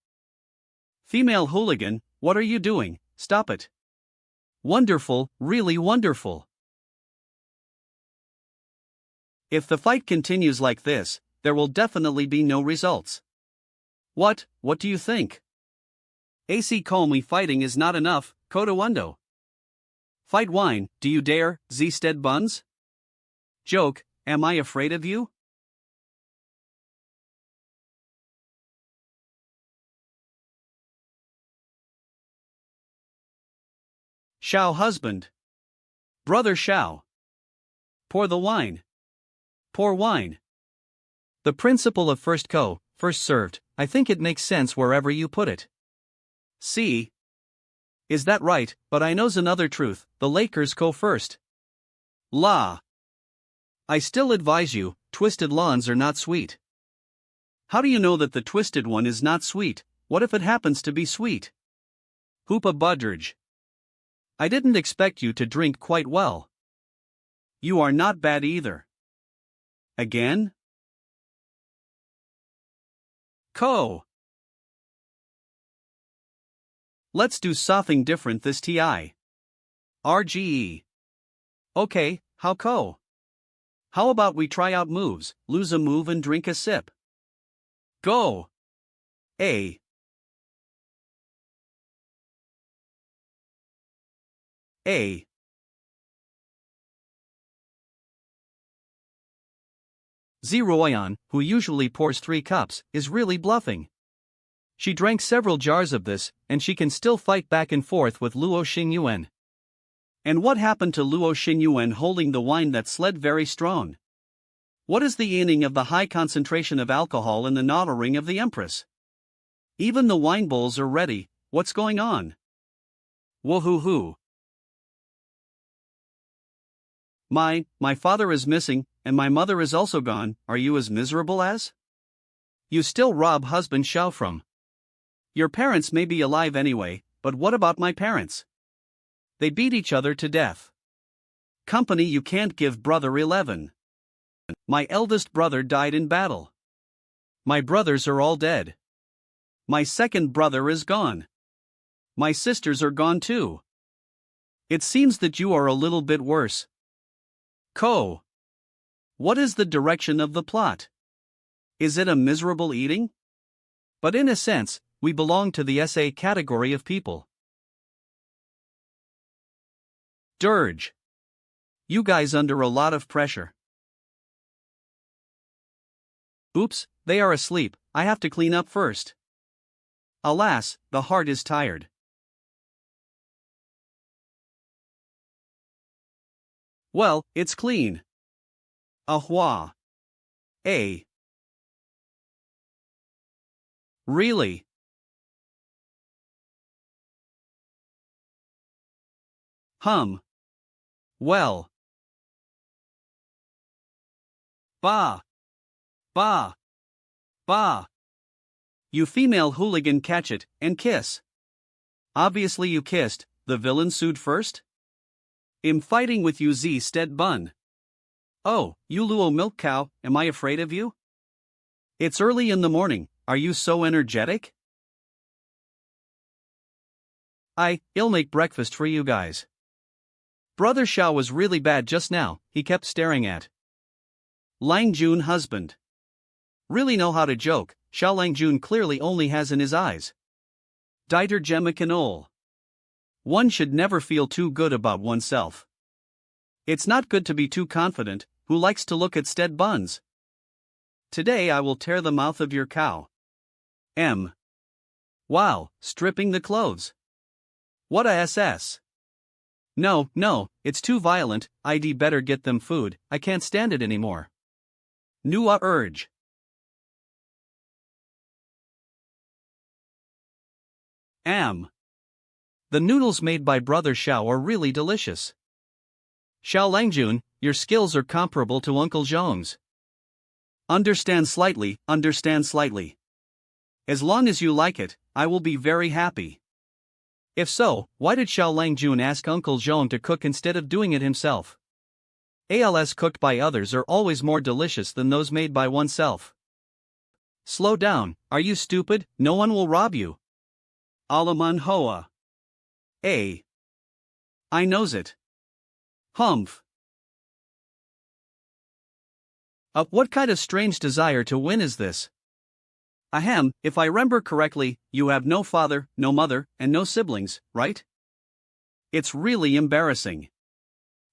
Female hooligan, what are you doing? Stop it. Wonderful, really wonderful. If the fight continues like this, there will definitely be no results. What do you think? AC Comey fighting is not enough, Kodo Undo. Fight wine, do you dare, Z Stead Buns? Joke, am I afraid of you? Shao husband. Brother Shao. Pour the wine. Pour wine. The principle of first served, I think it makes sense wherever you put it. See? Is that right? But I knows another truth, the Lakers go first. La. I still advise you, twisted lawns are not sweet. How do you know that the twisted one is not sweet? What if it happens to be sweet? Hoopa Budridge. I didn't expect you to drink quite well. You are not bad either. Again? Let's do something different this TI. RGE. Okay, how? How about we try out moves, lose a move and drink a sip? Go! A. Zeroyan, who usually pours 3 cups, is really bluffing. She drank several jars of this, and she can still fight back and forth with Luo Xingyuan. And what happened to Luo Xingyuan holding the wine that slid very strong? What is the meaning of the high concentration of alcohol in the noddle ring of the Empress? Even the wine bowls are ready, what's going on? Woohoo-hoo. My father is missing, and my mother is also gone, are you as miserable as? You still rob husband Shao from. Your parents may be alive anyway, but what about my parents? They beat each other to death. Company you can't give brother 11. My eldest brother died in battle. My brothers are all dead. My second brother is gone. My sisters are gone too. It seems that you are a little bit worse. What is the direction of the plot? Is it a miserable eating? But in a sense, we belong to the SA category of people. Dirge. You guys under a lot of pressure. Oops, they are asleep, I have to clean up first. Alas, the heart is tired. Well, it's clean. Ahua. A. Really? Well. Bah. You female hooligan, catch it, and kiss. Obviously you kissed, the villain sued first? I'm fighting with you Z Stead Bun. Oh, you Luo milk cow, am I afraid of you? It's early in the morning, are you so energetic? I'll make breakfast for you guys. Brother Xiao was really bad just now, he kept staring at Lang Jun husband. Really know how to joke, Xiao Lang Jun clearly only has in his eyes Dieter Gemmicanol. One should never feel too good about oneself. It's not good to be too confident, who likes to look at stead buns. Today I will tear the mouth of your cow. Wow, stripping the clothes. What a SS. No, it's too violent, I'd better get them food, I can't stand it anymore. Nua urge. The noodles made by Brother Xiao are really delicious. Xiao Langjun, your skills are comparable to Uncle Zhong's. Understand slightly. As long as you like it, I will be very happy. If so, why did Xiao Langjun ask Uncle Zhong to cook instead of doing it himself? ALS cooked by others are always more delicious than those made by oneself. Slow down, are you stupid? No one will rob you. Alaman Hoa. I knows it. Humph. What kind of strange desire to win is this? Ahem, if I remember correctly, you have no father, no mother, and no siblings, right? It's really embarrassing.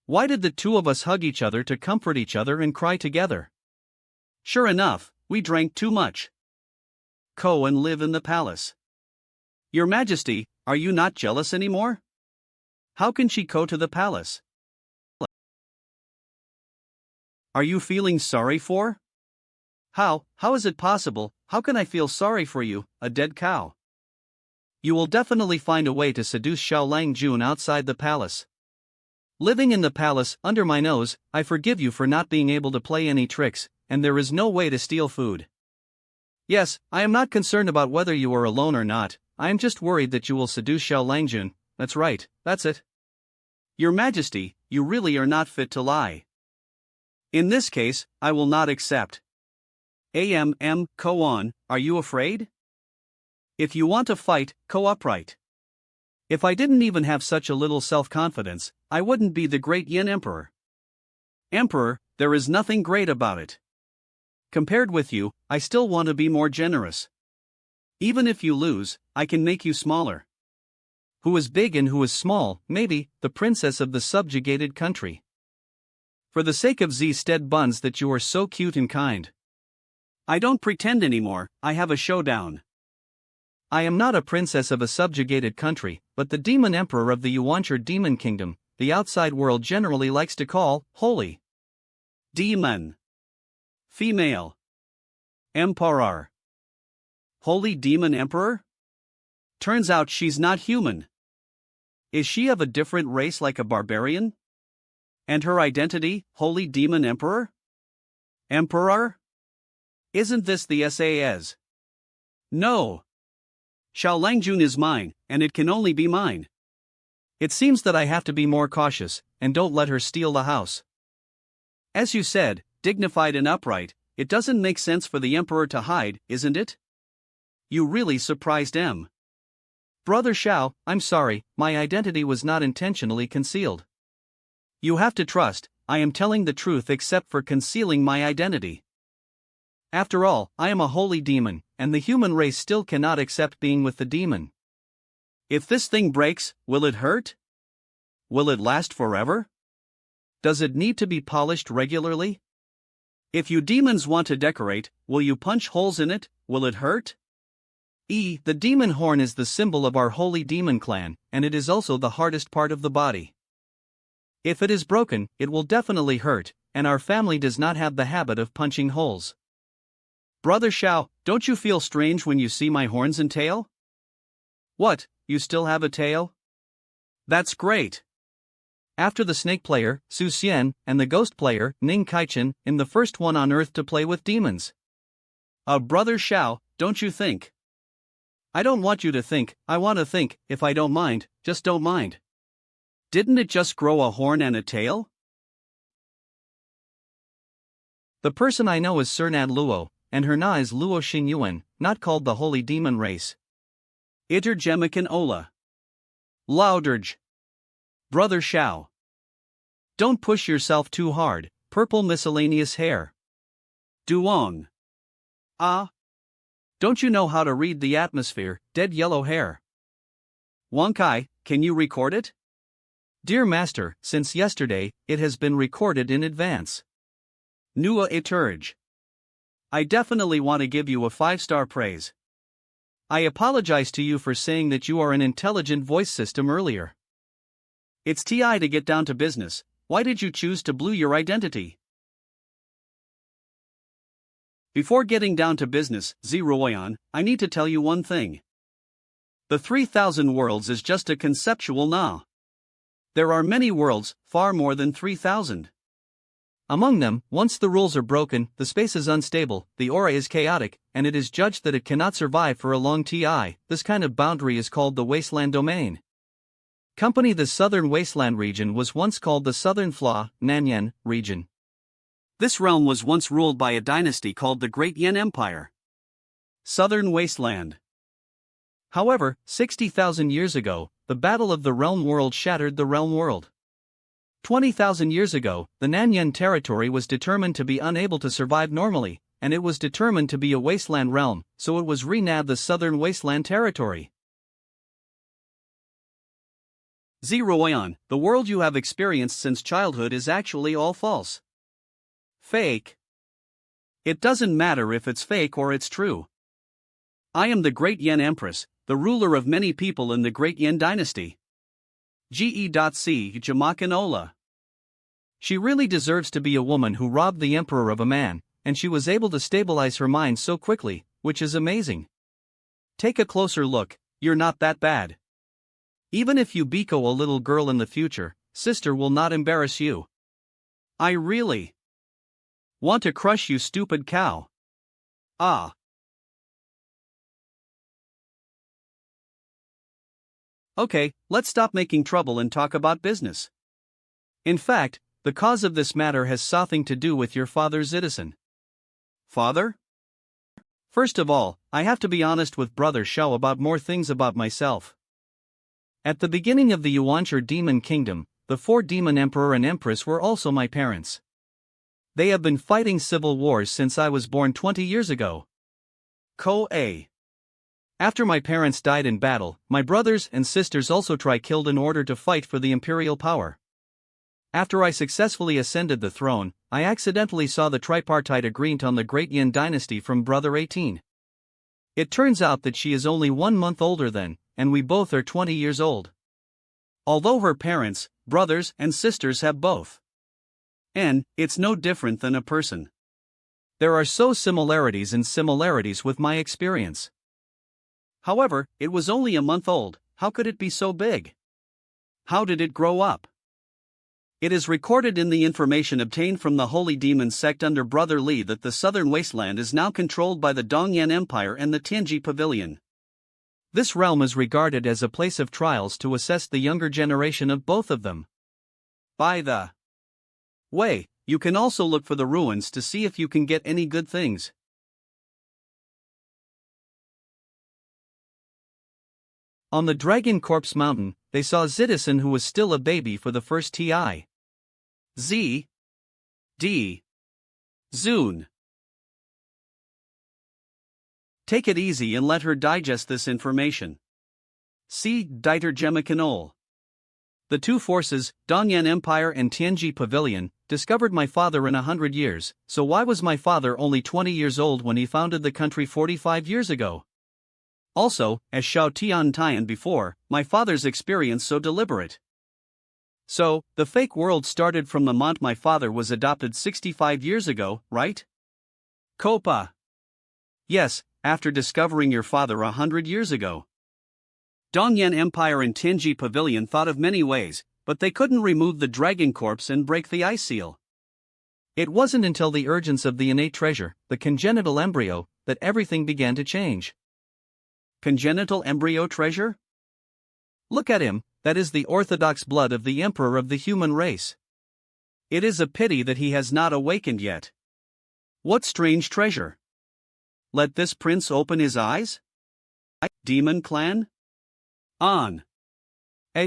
Why did the two of us hug each other to comfort each other and cry together? Sure enough, we drank too much. Go and live in the palace. Your Majesty, are you not jealous anymore? How can she go to the palace? Are you feeling sorry for? How is it possible? How can I feel sorry for you, a dead cow? You will definitely find a way to seduce Xiao Lang Jun outside the palace. Living in the palace, under my nose, I forgive you for not being able to play any tricks, and there is no way to steal food. Yes, I am not concerned about whether you are alone or not, I am just worried that you will seduce Xiao Lang Jun. That's right, that's it. Your Majesty, you really are not fit to lie. In this case, I will not accept. Go on, are you afraid? If you want to fight, go upright. If I didn't even have such a little self-confidence, I wouldn't be the great Yin Emperor. Emperor, there is nothing great about it. Compared with you, I still want to be more generous. Even if you lose, I can make you smaller. Who is big and who is small, maybe, the princess of the subjugated country. For the sake of Z stead buns that you are so cute and kind. I don't pretend anymore, I have a showdown. I am not a princess of a subjugated country, but the demon emperor of the Yuancher demon kingdom, the outside world generally likes to call, holy. Demon. Female. Emperor. Holy demon emperor? Turns out she's not human. Is she of a different race like a barbarian? And her identity, holy demon emperor? Emperor? Isn't this the SAS? No. Xiao Langjun is mine, and it can only be mine. It seems that I have to be more cautious, and don't let her steal the house. As you said, dignified and upright, it doesn't make sense for the emperor to hide, isn't it? You really surprised M. Brother Xiao, I'm sorry, my identity was not intentionally concealed. You have to trust, I am telling the truth except for concealing my identity. After all, I am a holy demon, and the human race still cannot accept being with the demon. If this thing breaks, will it hurt? Will it last forever? Does it need to be polished regularly? If you demons want to decorate, will you punch holes in it? Will it hurt? The demon horn is the symbol of our holy demon clan, and it is also the hardest part of the body. If it is broken, it will definitely hurt, and our family does not have the habit of punching holes. Brother Xiao, don't you feel strange when you see my horns and tail? What, you still have a tail? That's great. After the snake player, Su Xian, and the ghost player, Ning Kaichen, in the first one on earth to play with demons. Brother Xiao, don't you think? I don't want you to think, I want to think, if I don't mind, just don't mind. Didn't it just grow a horn and a tail? The person I know is Cernad Luo, and her na is Luo Xingyuan, not called the holy demon race. Iter Gemican Ola. Lauderge. Brother Xiao. Don't push yourself too hard, purple miscellaneous hair. Duong. Ah. Don't you know how to read the atmosphere, dead yellow hair? Wonkai, can you record it? Dear Master, since yesterday, it has been recorded in advance. Nua Eturge. I definitely want to give you a 5-star praise. I apologize to you for saying that you are an intelligent voice system earlier. It's TI to get down to business. Why did you choose to blue your identity? Before getting down to business, Zeroyan, I need to tell you one thing. The 3000 worlds is just a conceptual nah. There are many worlds, far more than 3000. Among them, once the rules are broken, the space is unstable, the aura is chaotic, and it is judged that it cannot survive for a long TI. This kind of boundary is called the wasteland domain. Company The Southern Wasteland region was once called the Southern Flaw, Nanyan, region. This realm was once ruled by a dynasty called the Great Yen Empire. Southern Wasteland. However, 60,000 years ago, the Battle of the Realm World shattered the Realm World. 20,000 years ago, the Nanyan territory was determined to be unable to survive normally, and it was determined to be a wasteland realm, so it was renamed the Southern Wasteland Territory. Zeroyan, the world you have experienced since childhood is actually all false. Fake. It doesn't matter if it's fake or it's true. I am the Great Yen Empress, the ruler of many people in the Great Yen dynasty. Ge.C. Jamakanola. She really deserves to be a woman who robbed the emperor of a man, and she was able to stabilize her mind so quickly, which is amazing. Take a closer look, you're not that bad. Even if you biko a little girl in the future, sister will not embarrass you. I really want to crush you, stupid cow. Ah. Okay, let's stop making trouble and talk about business. In fact, the cause of this matter has something to do with your father Citizen. Father? First of all, I have to be honest with Brother Shao about more things about myself. At the beginning of the Yuancher Demon Kingdom, the 4 Demon Emperor and Empress were also my parents. They have been fighting civil wars since I was born 20 years ago. Ko-A. After my parents died in battle, my brothers and sisters also killed in order to fight for the imperial power. After I successfully ascended the throne, I accidentally saw the tripartite agreement on the Great Yen dynasty from Brother 18. It turns out that she is only 1 month older than, and we both are 20 years old. Although her parents, brothers and sisters have both. And, it's no different than a person. There are so similarities and similarities with my experience. However, it was only a month old, how could it be so big? How did it grow up? It is recorded in the information obtained from the Holy Demon sect under Brother Li that the Southern Wasteland is now controlled by the Dongyan Empire and the Tianji Pavilion. This realm is regarded as a place of trials to assess the younger generation of both of them. By the way, you can also look for the ruins to see if you can get any good things. On the Dragon Corpse Mountain, they saw Citizen who was still a baby for the first TI. Z. D. Zune. Take it easy and let her digest this information. C. Dieter Gemakanol. The two forces, Dongyan Empire and Tianji Pavilion, discovered my father in 100 years, so why was my father only 20 years old when he founded the country 45 years ago? Also, as Xiao Tian Tian before, my father's experience so deliberate. So, the fake world started from the month my father was adopted 65 years ago, right? Copa. Yes, after discovering your father 100 years ago. Dongyan Empire and Tianji Pavilion thought of many ways, but they couldn't remove the dragon corpse and break the ice seal. It wasn't until the urgence of the innate treasure, the congenital embryo, that everything began to change. Congenital embryo treasure? Look at him, that is the orthodox blood of the emperor of the human race. It is a pity that he has not awakened yet. What strange treasure! Let this prince open his eyes? Demon clan? On.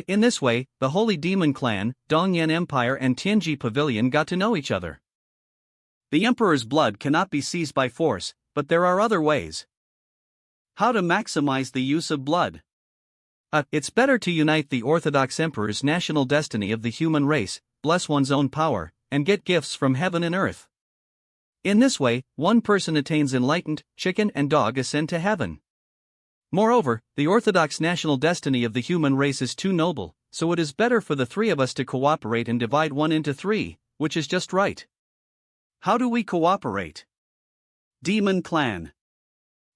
In this way, the Holy Demon Clan, Dongyan Empire and Tianji Pavilion got to know each other. The emperor's blood cannot be seized by force, but there are other ways. How to maximize the use of blood? It's better to unite the Orthodox Emperor's national destiny of the human race, bless one's own power, and get gifts from heaven and earth. In this way, one person attains enlightened, chicken and dog ascend to heaven. Moreover, the orthodox national destiny of the human race is too noble, so it is better for the three of us to cooperate and divide one into three, which is just right. How do we cooperate? Demon Clan.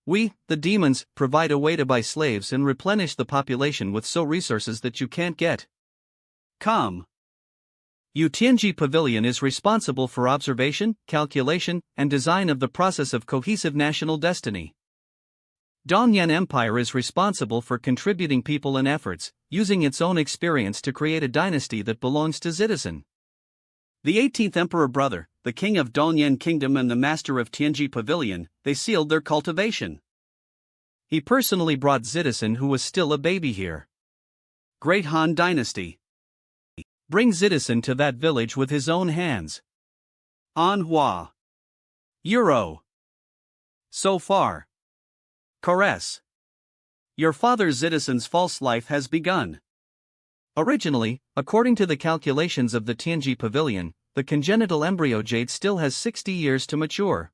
We, the demons, provide a way to buy slaves and replenish the population with resources that you can't get. Come. Tianji Pavilion is responsible for observation, calculation, and design of the process of cohesive national destiny. Dongyan Empire is responsible for contributing people and efforts, using its own experience to create a dynasty that belongs to Citizen. The 18th Emperor brother, the king of Dongyan Kingdom and the master of Tianji Pavilion, they sealed their cultivation. He personally brought Citizen, who was still a baby, here. Great Han Dynasty. Bring Citizen to that village with his own hands. Manhwa. Euro. So far. Caress. Your father Citizen's false life has begun. Originally, according to the calculations of the Tianji Pavilion, the congenital embryo jade still has 60 years to mature.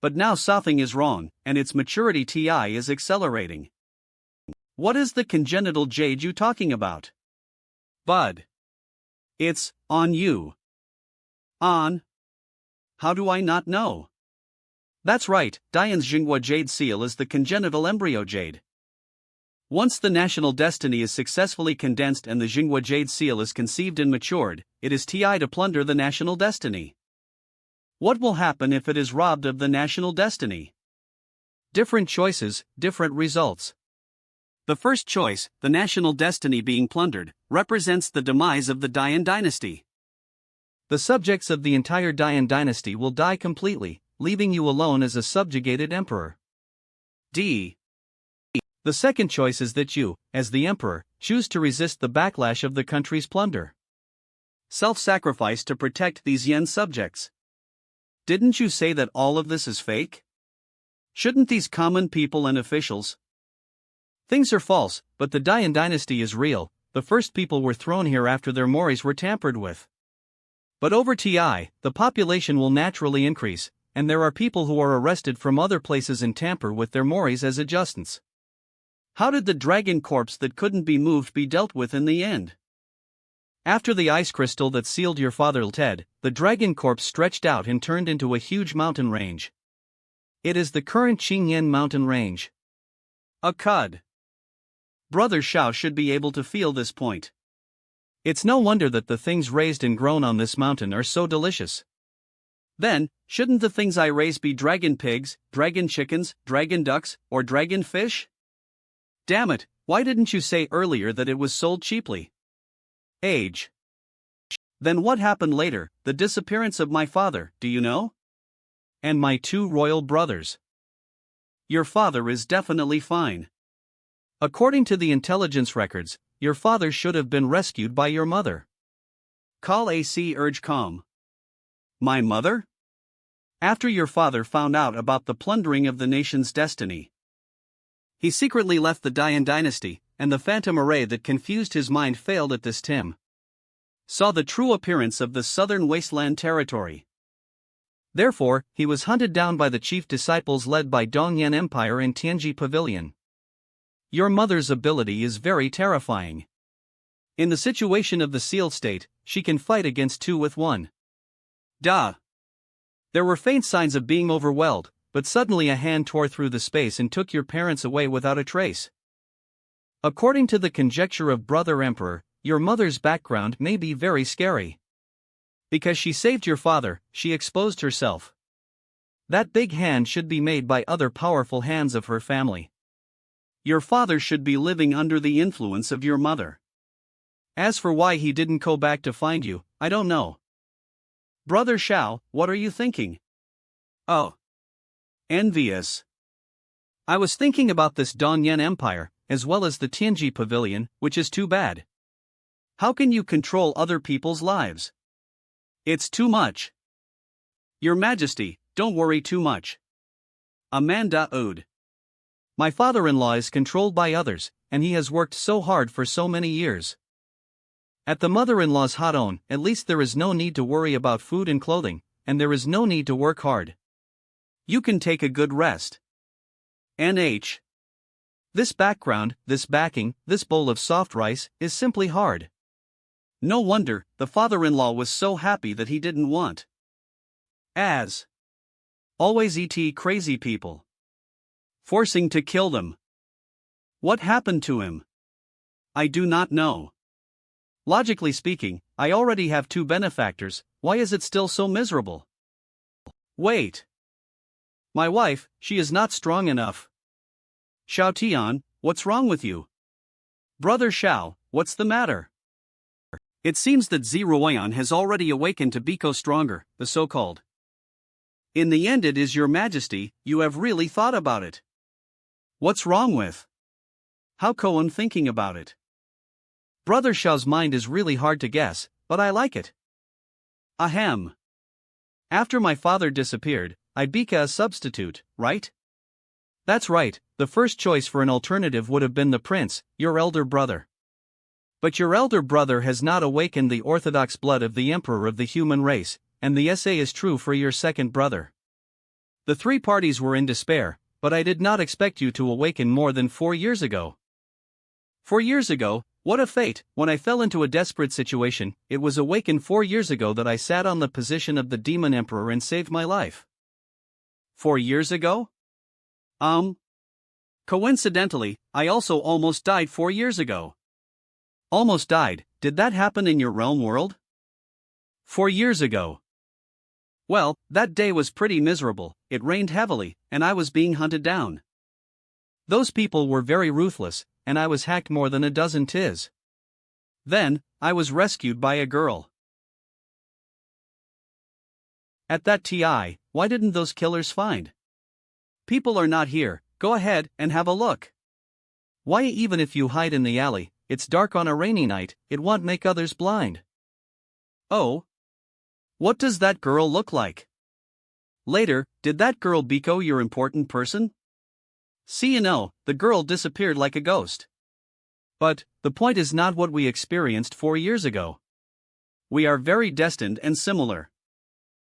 But now something is wrong, and its maturity TI is accelerating. What is the congenital jade you talking about? Bud. It's on you. On? How do I not know? That's right, Dian's Jinghua Jade Seal is the congenital embryo jade. Once the national destiny is successfully condensed and the Jinghua Jade Seal is conceived and matured, it is TI to plunder the national destiny. What will happen if it is robbed of the national destiny? Different choices, different results. The first choice, the national destiny being plundered, represents the demise of the Dian dynasty. The subjects of the entire Dian dynasty will die completely, leaving you alone as a subjugated emperor. D. The second choice is that you, as the emperor, choose to resist the backlash of the country's plunder. Self-sacrifice to protect these yen subjects. Didn't you say that all of this is fake? Shouldn't these common people and officials? Things are false, but the Dian dynasty is real. The first people were thrown here after their moris were tampered with. But over TI, the population will naturally increase, and there are people who are arrested from other places and tamper with their moris as adjustants. How did the dragon corpse that couldn't be moved be dealt with in the end? After the ice crystal that sealed your father Ted, the dragon corpse stretched out and turned into a huge mountain range. It is the current Qingyan mountain range. A cud. Brother Shao should be able to feel this point. It's no wonder that the things raised and grown on this mountain are so delicious. Then, shouldn't the things I raise be dragon pigs, dragon chickens, dragon ducks, or dragon fish? Damn it, why didn't you say earlier that it was sold cheaply? Age. Then what happened later, the disappearance of my father, do you know? And my two royal brothers. Your father is definitely fine. According to the intelligence records, your father should have been rescued by your mother. Call AC urge calm. My mother? After your father found out about the plundering of the nation's destiny, he secretly left the Dian dynasty, and the phantom array that confused his mind failed at this time. Saw the true appearance of the southern wasteland territory. Therefore, he was hunted down by the chief disciples led by Dongyan Empire in Tianji Pavilion. Your mother's ability is very terrifying. In the situation of the sealed state, she can fight against two with one. Duh. There were faint signs of being overwhelmed, but suddenly a hand tore through the space and took your parents away without a trace. According to the conjecture of Brother Emperor, your mother's background may be very scary. Because she saved your father, she exposed herself. That big hand should be made by other powerful hands of her family. Your father should be living under the influence of your mother. As for why he didn't go back to find you, I don't know. Brother Shao, what are you thinking? Oh. Envious. I was thinking about this Dongyan Empire, as well as the Tianji Pavilion, which is too bad. How can you control other people's lives? It's too much. Your Majesty, don't worry too much. Amanda Ode. My father-in-law is controlled by others, and he has worked so hard for so many years. At the mother-in-law's hot-own, at least there is no need to worry about food and clothing, and there is no need to work hard. You can take a good rest. NH. This background, this backing, this bowl of soft rice, is simply hard. No wonder, the father-in-law was so happy that he didn't want. As. Always et crazy people. Forcing to kill them. What happened to him? I do not know. Logically speaking, I already have 2 benefactors, why is it still so miserable? Wait. My wife, she is not strong enough. Xiao Tian, what's wrong with you? Brother Xiao, what's the matter? It seems that Ziruoyan has already awakened to Biko Stronger, the so-called. In the end it is your Majesty, you have really thought about it. What's wrong with? How Koan thinking about it? Brother Xiao's mind is really hard to guess, but I like it. Ahem. After my father disappeared, I became a substitute, right? That's right, the first choice for an alternative would have been the prince, your elder brother. But your elder brother has not awakened the orthodox blood of the emperor of the human race, and the essay is true for your second brother. The 3 parties were in despair, but I did not expect you to awaken more than 4 years ago. 4 years ago, what a fate, when I fell into a desperate situation, it was awakened 4 years ago that I sat on the position of the demon emperor and saved my life. 4 years ago? Coincidentally, I also almost died 4 years ago. Almost died, did that happen in your realm world? 4 years ago. Well, that day was pretty miserable, it rained heavily, and I was being hunted down. Those people were very ruthless, and I was hacked more than a dozen tis. Then, I was rescued by a girl. At that TI, why didn't those killers find? People are not here, go ahead and have a look. Why even if you hide in the alley, it's dark on a rainy night, it won't make others blind. Oh? What does that girl look like? Later, did that girl Biko your important person? See, the girl disappeared like a ghost. But, the point is not what we experienced 4 years ago. We are very destined and similar.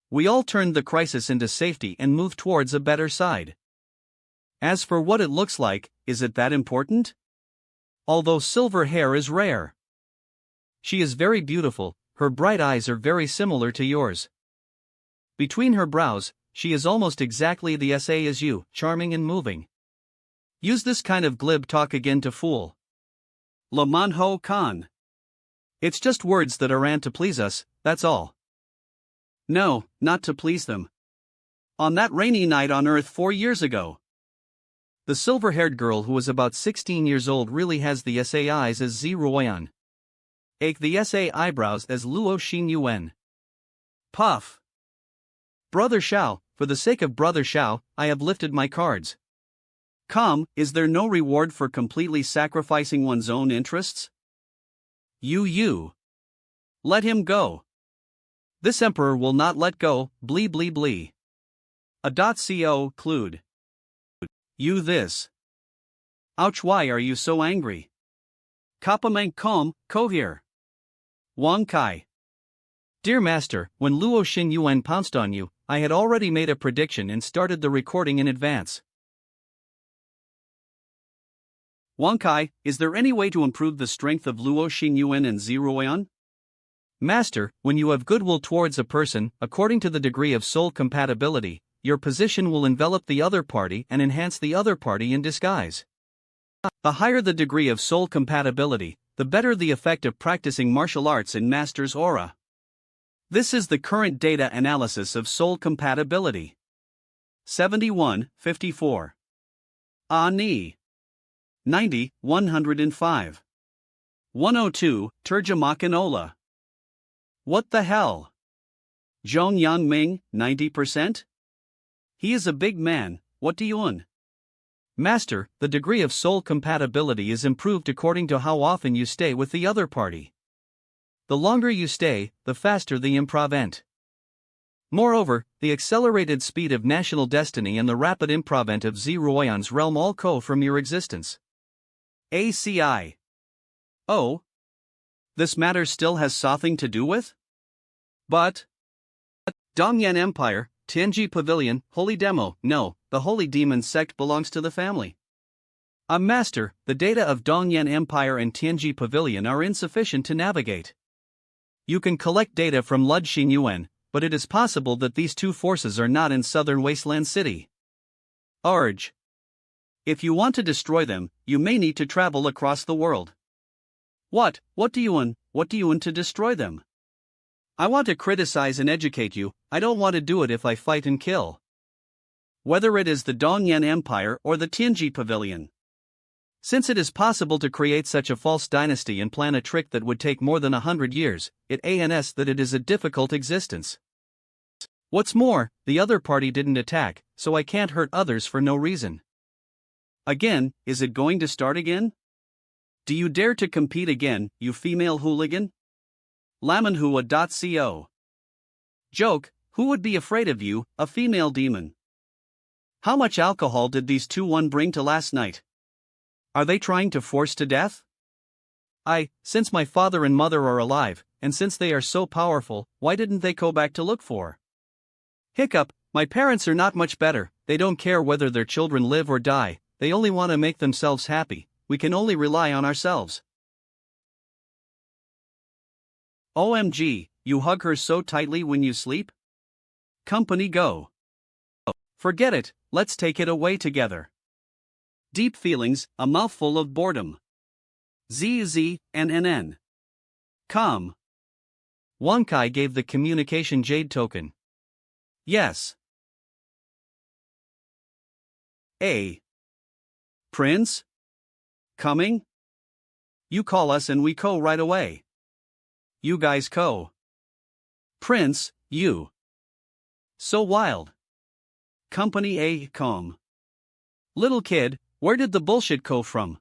We all turned the crisis into safety and moved towards a better side. As for what it looks like, is it that important? Although silver hair is rare. She is very beautiful, her bright eyes are very similar to yours. Between her brows, she is almost exactly the SA as you, charming and moving. Use this kind of glib talk again to fool. La Manho Khan. It's just words that are to please us, that's all. No, not to please them. On that rainy night on Earth 4 years ago. The silver-haired girl who was about 16 years old really has the SA eyes as Ziruoyan. The SA eyebrows as Luo Xin Yuan. Puff. Brother Xiao, for the sake of Brother Xiao, I have lifted my cards. Come, is there no reward for completely sacrificing one's own interests? You. Let him go. This emperor will not let go, blee blee blee. A.co. Clued. You this. Ouch, why are you so angry? Kapamang kom, kohir. Wang Kai. Dear Master, when Luo Xin Yuan pounced on you, I had already made a prediction and started the recording in advance. Wang Kai, is there any way to improve the strength of Luo Xin Yuan and Ziruoyan? Master, when you have goodwill towards a person, according to the degree of soul compatibility, your position will envelop the other party and enhance the other party in disguise. The higher the degree of soul compatibility, the better the effect of practicing martial arts in Master's aura. This is the current data analysis of soul compatibility. 71:54. Ani. 90, 105. 102, Terjemacanola. What the hell? Zhong Yang Ming, 90%? He is a big man, what do you want? Master, the degree of soul compatibility is improved according to how often you stay with the other party. The longer you stay, the faster the improvent. Moreover, the accelerated speed of national destiny and the rapid improvent of Royan's realm all co from your existence. ACI. Oh. This matter still has something to do with? But Dongyan Empire, Tianji Pavilion, Holy Demo, no, the Holy Demon sect belongs to the family. Master, the data of Dongyan Empire and Tianji Pavilion are insufficient to navigate. You can collect data from Lud Xinyuan, but it is possible that these two forces are not in southern Wasteland City. Urge. If you want to destroy them, you may need to travel across the world. What do you want to destroy them? I want to criticize and educate you, I don't want to do it if I fight and kill. Whether it is the Dongyan Empire or the Tianji Pavilion. Since it is possible to create such a false dynasty and plan a trick that would take more than 100 years, it ans that it is a difficult existence. What's more, the other party didn't attack, so I can't hurt others for no reason. Again, is it going to start again? Do you dare to compete again, you female hooligan? Lamanhua.co. Joke, who would be afraid of you, a female demon? How much alcohol did these 2-1 bring to last night? Are they trying to force to death? Since my father and mother are alive, and since they are so powerful, why didn't they go back to look for? Hiccup, my parents are not much better, they don't care whether their children live or die, they only want to make themselves happy, we can only rely on ourselves. OMG, you hug her so tightly when you sleep? Company go. Forget it, let's take it away together. Deep feelings, a mouthful of boredom. ZZ, NNN. Calm. Wankai gave the communication jade token. Yes. A. Prince? Coming? You call us and we go right away. You guys go. Prince, you. So wild. Company A, calm. Little kid, where did the bullshit go from?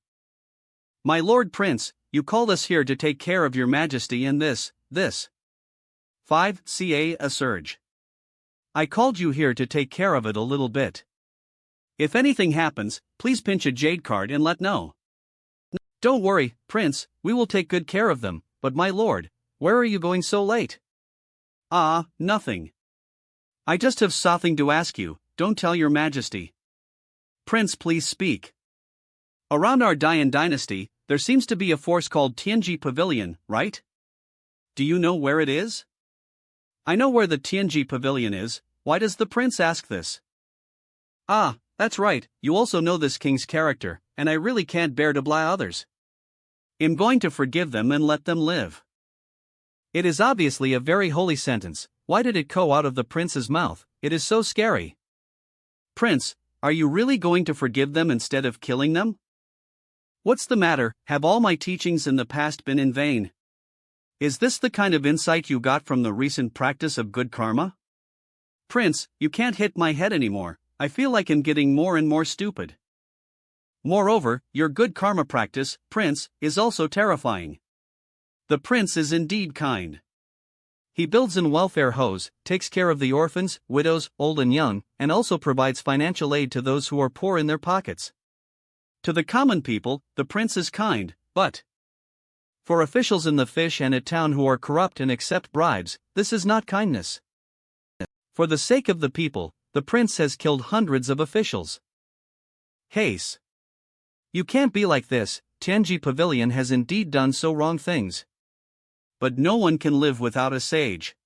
My lord prince, you called us here to take care of your majesty and this. 5. Ca a surge. I called you here to take care of it a little bit. If anything happens, please pinch a jade card and let know. Don't worry, prince, we will take good care of them, but my lord, where are you going so late? Nothing. I just have something to ask you, don't tell your majesty. Prince, please speak. Around our Dayan dynasty, there seems to be a force called Tianji Pavilion, right? Do you know where it is? I know where the Tianji Pavilion is, why does the prince ask this? That's right, you also know this king's character, and I really can't bear to blah others. I'm going to forgive them and let them live. It is obviously a very holy sentence, why did it go out of the prince's mouth, it is so scary. Prince, are you really going to forgive them instead of killing them? What's the matter, have all my teachings in the past been in vain? Is this the kind of insight you got from the recent practice of good karma? Prince, you can't hit my head anymore, I feel like I'm getting more and more stupid. Moreover, your good karma practice, Prince, is also terrifying. The prince is indeed kind. He builds in welfare homes, takes care of the orphans, widows, old and young, and also provides financial aid to those who are poor in their pockets. To the common people, the prince is kind, but for officials in the fish and at town who are corrupt and accept bribes, this is not kindness. For the sake of the people, the prince has killed hundreds of officials. Haste. You can't be like this, Tianji Pavilion has indeed done so wrong things. But no one can live without a sage.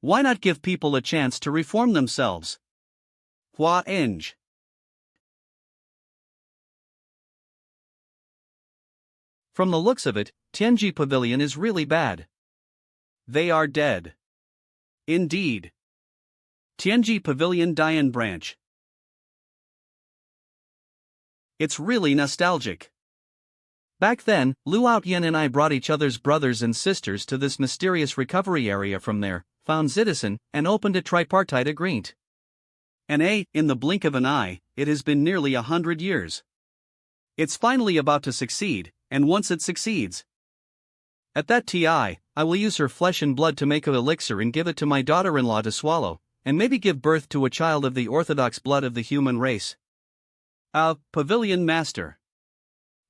Why not give people a chance to reform themselves? Hua Eng. From the looks of it, Tianji Pavilion is really bad. They are dead. Indeed. Tianji Pavilion Dayan Branch. It's really nostalgic. Back then, Luo Yin and I brought each other's brothers and sisters to this mysterious recovery area from there, found Citizen, and opened a tripartite agreement. And in the blink of an eye, it has been nearly 100 years. It's finally about to succeed, and once it succeeds, at that TI, I will use her flesh and blood to make an elixir and give it to my daughter-in-law to swallow, and maybe give birth to a child of the orthodox blood of the human race. Pavilion Master.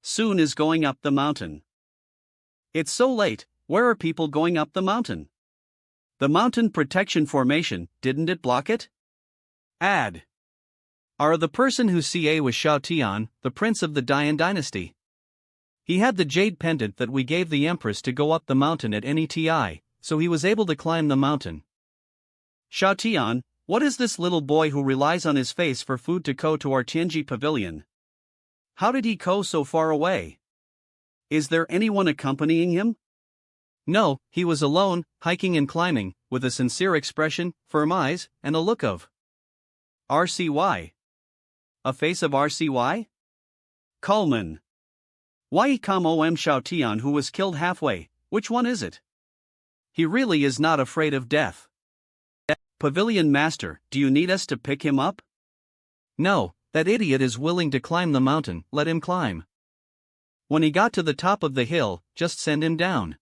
Soon is going up the mountain. It's so late, where are people going up the mountain? The mountain protection formation, didn't it block it? Add. Are the person who CA was Shao Tian, the prince of the Dian dynasty. He had the jade pendant that we gave the Empress to go up the mountain at any TI, so he was able to climb the mountain. Shao Tian, what is this little boy who relies on his face for food to go to our Tianji pavilion? How did he go so far away? Is there anyone accompanying him? No, he was alone, hiking and climbing, with a sincere expression, firm eyes, and a look of RCY. A face of RCY? Coleman. Why Om Shao Tian who was killed halfway, which one is it? He really is not afraid of death. Pavilion Master, do you need us to pick him up? No, that idiot is willing to climb the mountain, let him climb. When he got to the top of the hill, just send him down.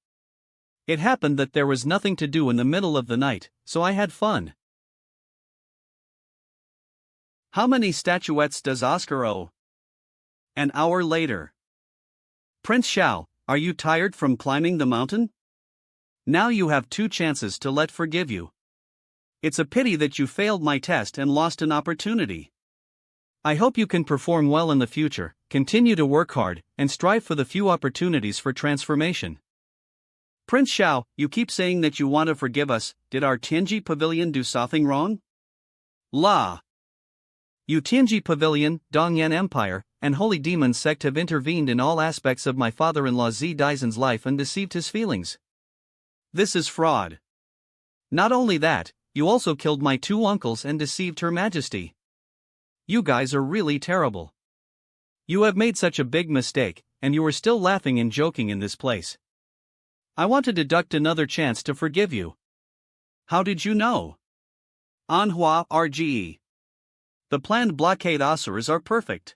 It happened that there was nothing to do in the middle of the night, so I had fun. How many statuettes does Oscar owe? An hour later. Prince Shao, are you tired from climbing the mountain? Now you have 2 chances to let forgive you. It's a pity that you failed my test and lost an opportunity. I hope you can perform well in the future, continue to work hard, and strive for the few opportunities for transformation. Prince Shao, you keep saying that you want to forgive us, did our Tianji pavilion do something wrong? La! You Tianji pavilion, Dongyan Empire, and Holy Demon sect have intervened in all aspects of my father-in-law Zi Daizen's life and deceived his feelings. This is fraud. Not only that, you also killed my 2 uncles and deceived Her Majesty. You guys are really terrible. You have made such a big mistake, and you are still laughing and joking in this place. I want to deduct another chance to forgive you. How did you know? Manhwa RGE. The planned blockade Asuras are perfect.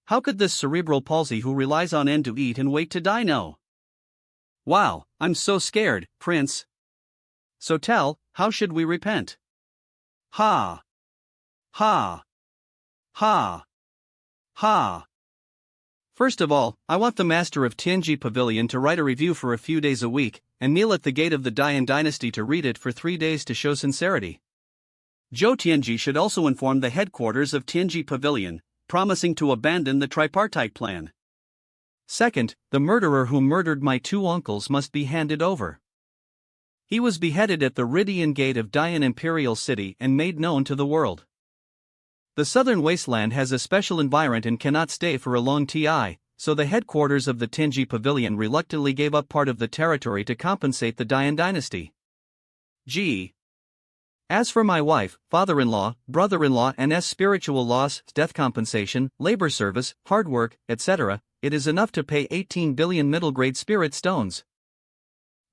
How could this cerebral palsy who relies on N to eat and wait to die know? Wow, I'm so scared, Prince. So tell, how should we repent? Ha! Ha! Ha! Ha! First of all, I want the master of Tianji Pavilion to write a review for a few days a week, and kneel at the gate of the Dian dynasty to read it for 3 days to show sincerity. Zhou Tianji should also inform the headquarters of Tianji Pavilion, promising to abandon the tripartite plan. Second, the murderer who murdered my 2 uncles must be handed over. He was beheaded at the Ridian Gate of Dian Imperial City and made known to the world. The southern wasteland has a special environment and cannot stay for a long TI, so the headquarters of the Tianji Pavilion reluctantly gave up part of the territory to compensate the Dian dynasty. G. As for my wife, father-in-law, brother-in-law and spiritual loss, death compensation, labor service, hard work, etc., it is enough to pay 18 billion middle-grade spirit stones.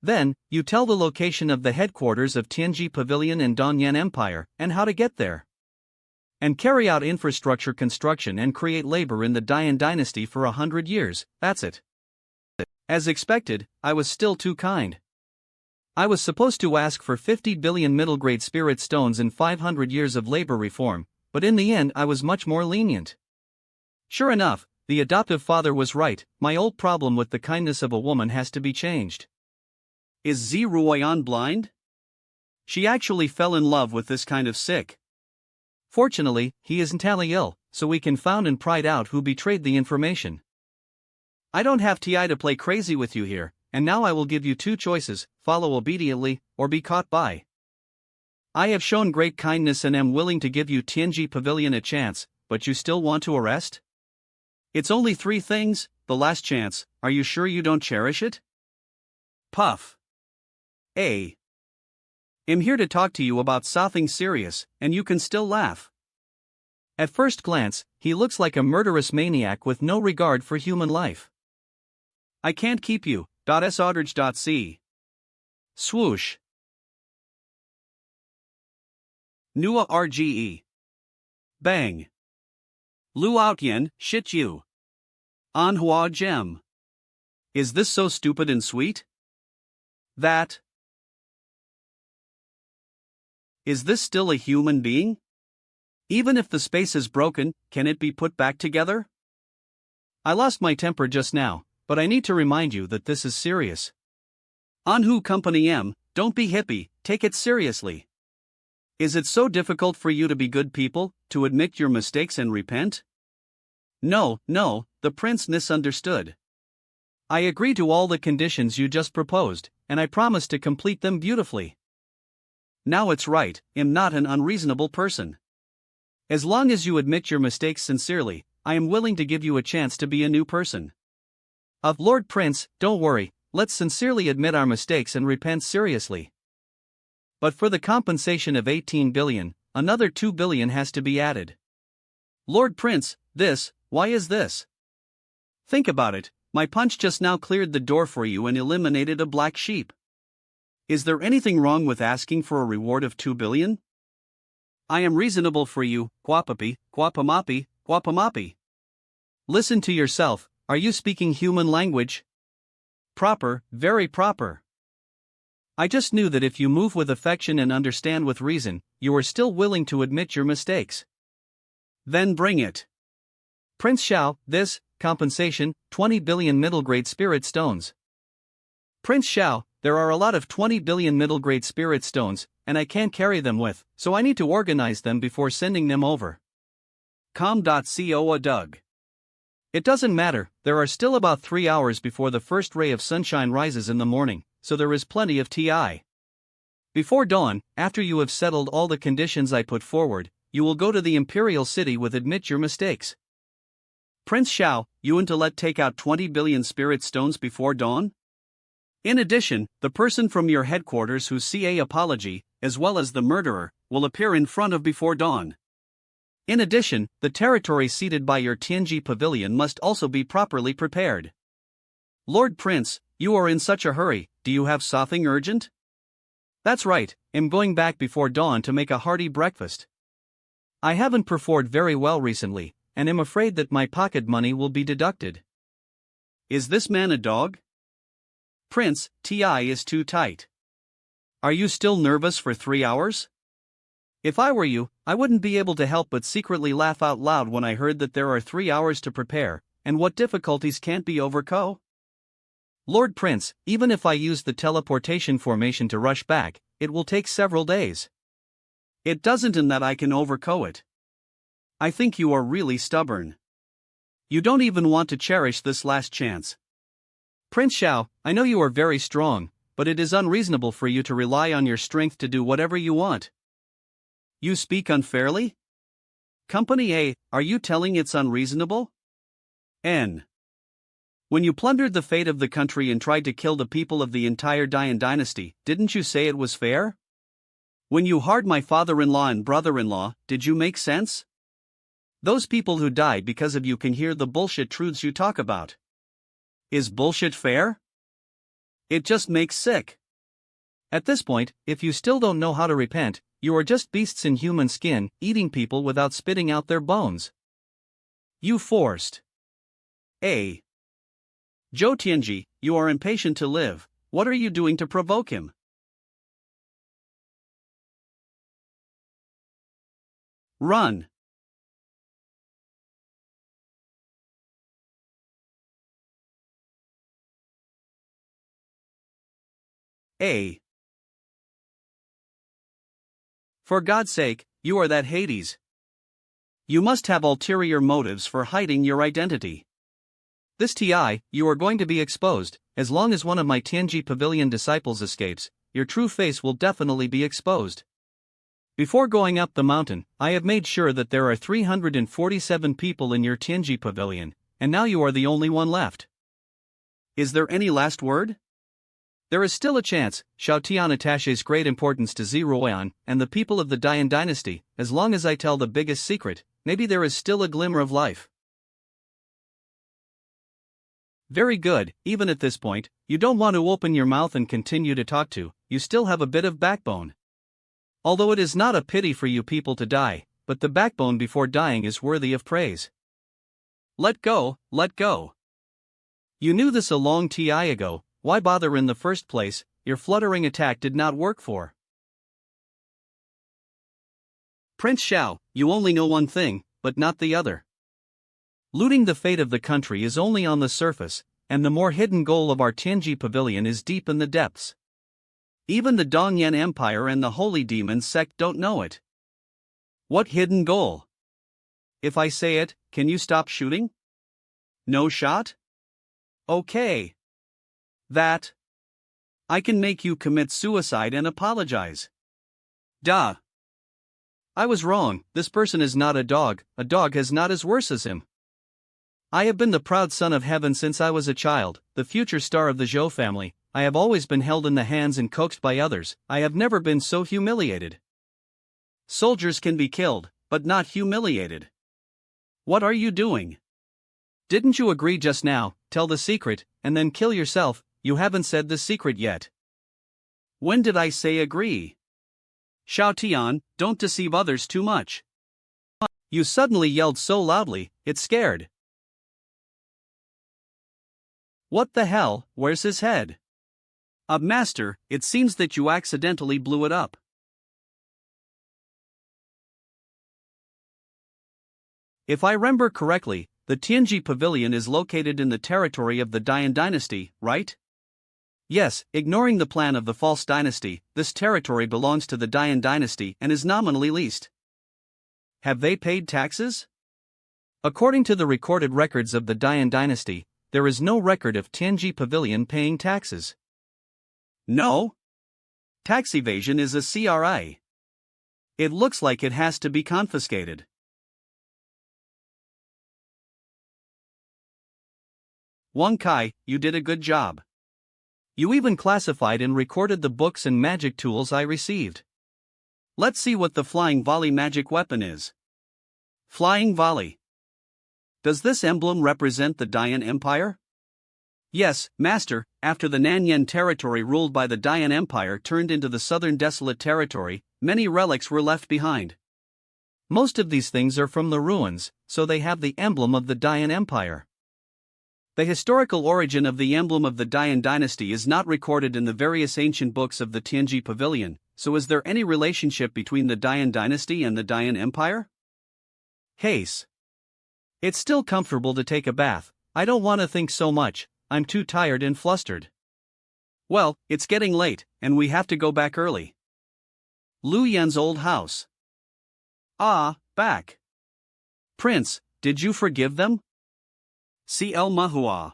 Then, you tell the location of the headquarters of Tianji Pavilion and Dongyan Empire, and how to get there. And carry out infrastructure construction and create labor in the Dian dynasty for 100 years, that's it. As expected, I was still too kind. I was supposed to ask for 50 billion middle-grade spirit stones and 500 years of labor reform, but in the end I was much more lenient. Sure enough, the adoptive father was right, my old problem with the kindness of a woman has to be changed. Is Zi Ruoyan blind? She actually fell in love with this kind of sick. Fortunately, he isn't entirely ill, so we can find and pry out who betrayed the information. I don't have TI to play crazy with you here, and now I will give you 2 choices, follow obediently, or be caught by. I have shown great kindness and am willing to give you Tianji Pavilion a chance, but you still want to arrest? It's only 3 things, the last chance, are you sure you don't cherish it? Puff. A. I'm here to talk to you about something serious, and you can still laugh. At first glance, he looks like a murderous maniac with no regard for human life. I can't keep you, .s.c. Swoosh. Nua RGE. Bang. Lu Outyen, shit you. Manhwa gem. Is this so stupid and sweet? That. Is this still a human being? Even if the space is broken, can it be put back together? I lost my temper just now, but I need to remind you that this is serious. Anhu Company M, don't be hippie, take it seriously. Is it so difficult for you to be good people, to admit your mistakes and repent? No, the prince misunderstood. I agree to all the conditions you just proposed, and I promise to complete them beautifully. Now it's right, I'm not an unreasonable person. As long as you admit your mistakes sincerely, I am willing to give you a chance to be a new person. Lord Prince, don't worry, let's sincerely admit our mistakes and repent seriously. But for the compensation of 18 billion, another 2 billion has to be added. Lord Prince, why is this? Think about it, my punch just now cleared the door for you and eliminated a black sheep. Is there anything wrong with asking for a reward of 2 billion? I am reasonable for you, Kwapapi, Kwapamapi, Kwapamapi. Listen to yourself, are you speaking human language? Proper, very proper. I just knew that if you move with affection and understand with reason, you are still willing to admit your mistakes. Then bring it. Prince Xiao, compensation, 20 billion middle grade spirit stones. Prince Xiao, there are a lot of 20 billion middle grade spirit stones, and I can't carry them with, so I need to organize them before sending them over. Com.co a Doug. It doesn't matter, there are still about 3 hours before the first ray of sunshine rises in the morning, so there is plenty of TI. Before dawn, after you have settled all the conditions I put forward, you will go to the imperial city with admit your mistakes. Prince Xiao, you and to let take out 20 billion spirit stones before dawn? In addition, the person from your headquarters whose CA apology, as well as the murderer, will appear in front of before dawn. In addition, the territory ceded by your Tianji pavilion must also be properly prepared. Lord Prince, you are in such a hurry, do you have something urgent? That's right, I'm going back before dawn to make a hearty breakfast. I haven't performed very well recently, and am afraid that my pocket money will be deducted. Is this man a dog? Prince, TI is too tight. Are you still nervous for 3 hours? If I were you, I wouldn't be able to help but secretly laugh out loud when I heard that there are 3 hours to prepare, and what difficulties can't be overcome. Lord Prince, even if I use the teleportation formation to rush back, it will take several days. It doesn't in that I can overcome it. I think you are really stubborn. You don't even want to cherish this last chance. Prince Xiao, I know you are very strong, but it is unreasonable for you to rely on your strength to do whatever you want. You speak unfairly? Company A, are you telling it's unreasonable? N. When you plundered the fate of the country and tried to kill the people of the entire Dian dynasty, didn't you say it was fair? When you harmed my father-in-law and brother-in-law, did you make sense? Those people who died because of you can hear the bullshit truths you talk about. Is bullshit fair? It just makes sick. At this point, if you still don't know how to repent, you are just beasts in human skin, eating people without spitting out their bones. You forced. A. Zhou Tianji, you are impatient to live, what are you doing to provoke him? Run. A. For God's sake, you are that Hades. You must have ulterior motives for hiding your identity. This TI, you are going to be exposed, as long as one of my Tianji Pavilion disciples escapes, your true face will definitely be exposed. Before going up the mountain, I have made sure that there are 347 people in your Tianji Pavilion, and now you are the only one left. Is there any last word? There is still a chance. Xiao Tian attaches great importance to Ziruoyan and the people of the Dian dynasty. As long as I tell the biggest secret, maybe there is still a glimmer of life. Very good, even at this point, you don't want to open your mouth and continue to talk to, you still have a bit of backbone. Although it is not a pity for you people to die, but the backbone before dying is worthy of praise. Let go, let go. You knew this a long time ago, why bother in the first place? Your fluttering attack did not work for. Prince Xiao, you only know one thing, but not the other. Looting the fate of the country is only on the surface, and the more hidden goal of our Tianji Pavilion is deep in the depths. Even the Dongyan Empire and the Holy Demon sect don't know it. What hidden goal? If I say it, can you stop shooting? No shot? Okay. That. I can make you commit suicide and apologize. Duh. I was wrong, this person is not a dog has not as worse as him. I have been the proud son of heaven since I was a child, the future star of the Zhou family. I have always been held in the hands and coaxed by others. I have never been so humiliated. Soldiers can be killed, but not humiliated. What are you doing? Didn't you agree just now, tell the secret, and then kill yourself? You haven't said the secret yet. When did I say agree? Xiao Tian, don't deceive others too much. You suddenly yelled so loudly, it scared. What the hell, where's his head? Master, it seems that you accidentally blew it up. If I remember correctly, the Tianji Pavilion is located in the territory of the Dian dynasty, right? Yes, ignoring the plan of the false dynasty, this territory belongs to the Dian dynasty and is nominally leased. Have they paid taxes? According to the recorded records of the Dian dynasty, there is no record of Tianji Pavilion paying taxes. No? Tax evasion is a CRI. It looks like it has to be confiscated. Wang Kai, you did a good job. You even classified and recorded the books and magic tools I received. Let's see what the flying volley magic weapon is. Flying volley. Does this emblem represent the Dian Empire? Yes, Master, after the Nanyan territory ruled by the Dian Empire turned into the southern desolate territory, many relics were left behind. Most of these things are from the ruins, so they have the emblem of the Dian Empire. The historical origin of the emblem of the Dian dynasty is not recorded in the various ancient books of the Tianji Pavilion, so is there any relationship between the Dian dynasty and the Dian Empire? Case. It's still comfortable to take a bath. I don't want to think so much, I'm too tired and flustered. Well, it's getting late, and we have to go back early. Lu Yan's old house. Ah, back. Prince, did you forgive them? CL Manhwa.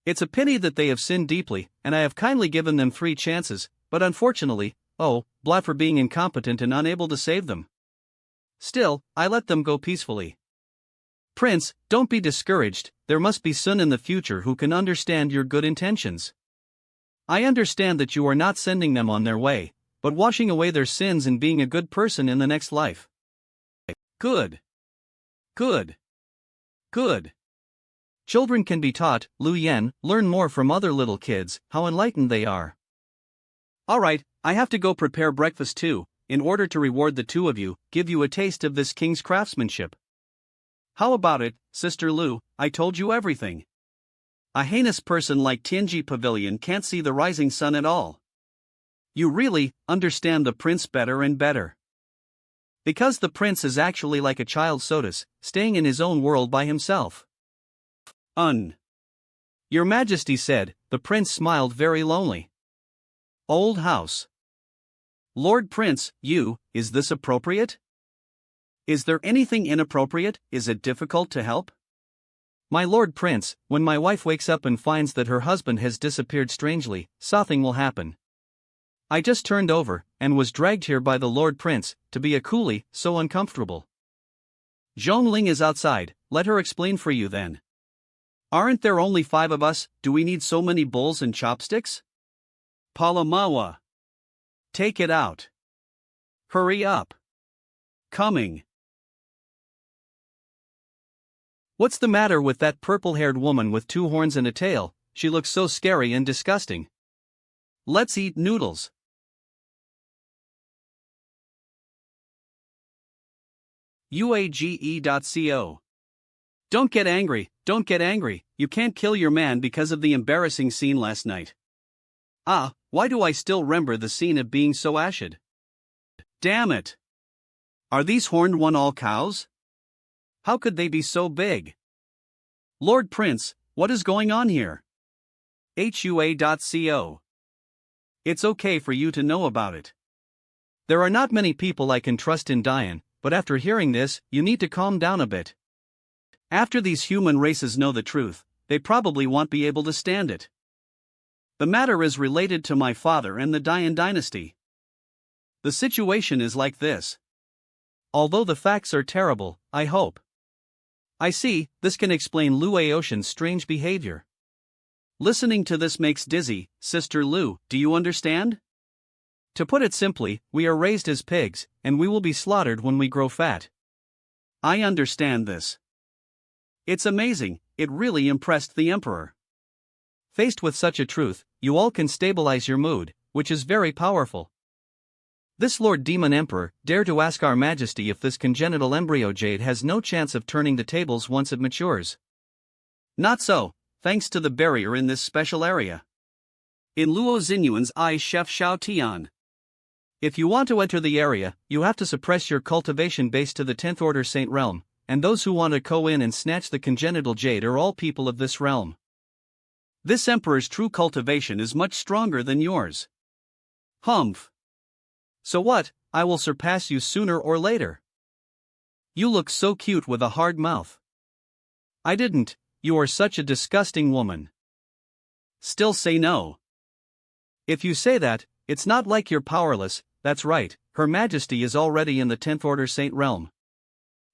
It's a pity that they have sinned deeply, and I have kindly given them 3 chances, but unfortunately, blah for being incompetent and unable to save them. Still, I let them go peacefully. Prince, don't be discouraged, there must be Sun in the future who can understand your good intentions. I understand that you are not sending them on their way, but washing away their sins and being a good person in the next life. Good. Good. Good. Children can be taught, Lu Yan, learn more from other little kids, how enlightened they are. Alright, I have to go prepare breakfast too, in order to reward the 2 of you, give you a taste of this king's craftsmanship. How about it, Sister Lu, I told you everything. A heinous person like Tianji Pavilion can't see the rising sun at all. You really understand the prince better and better. Because the prince is actually like a child Sodas, staying in his own world by himself. Your Majesty said, the prince smiled very lonely. Old house. Lord Prince, is this appropriate? Is there anything inappropriate? Is it difficult to help? My Lord Prince, when my wife wakes up and finds that her husband has disappeared strangely, something will happen. I just turned over, and was dragged here by the Lord Prince, to be a coolie, so uncomfortable. Zhongling is outside, let her explain for you then. Aren't there only 5 of us, do we need so many bowls and chopsticks? Palamawa. Take it out. Hurry up. Coming. What's the matter with that purple-haired woman with 2 horns and a tail? She looks so scary and disgusting. Let's eat noodles. uage.co. Don't get angry, don't get angry, you can't kill your man because of the embarrassing scene last night. Ah, why do I still remember the scene of being so ashed? Damn it! Are these horned one-all cows? How could they be so big? Lord Prince, what is going on here? hua.co. It's okay for you to know about it. There are not many people I can trust in Dian, but after hearing this, you need to calm down a bit. After these human races know the truth, they probably won't be able to stand it. The matter is related to my father and the Dian dynasty. The situation is like this. Although the facts are terrible, I hope. I see, this can explain Lu Aoshan's strange behavior. Listening to this makes dizzy, Sister Lu, do you understand? To put it simply, we are raised as pigs, and we will be slaughtered when we grow fat. I understand this. It's amazing, it really impressed the Emperor. Faced with such a truth, you all can stabilize your mood, which is very powerful. This Lord Demon Emperor dare to ask Our Majesty if this congenital embryo jade has no chance of turning the tables once it matures. Not so, thanks to the barrier in this special area. In Luo Xinyuan's eyes, Chef Xiao Tian. If you want to enter the area, you have to suppress your cultivation base to the 10th Order Saint Realm, and those who want to go in and snatch the congenital jade are all people of this realm. This Emperor's true cultivation is much stronger than yours. Humph. So what, I will surpass you sooner or later. You look so cute with a hard mouth. I didn't, you are such a disgusting woman. Still say no. If you say that, it's not like you're powerless, that's right, Her Majesty is already in the 10th Order Saint Realm.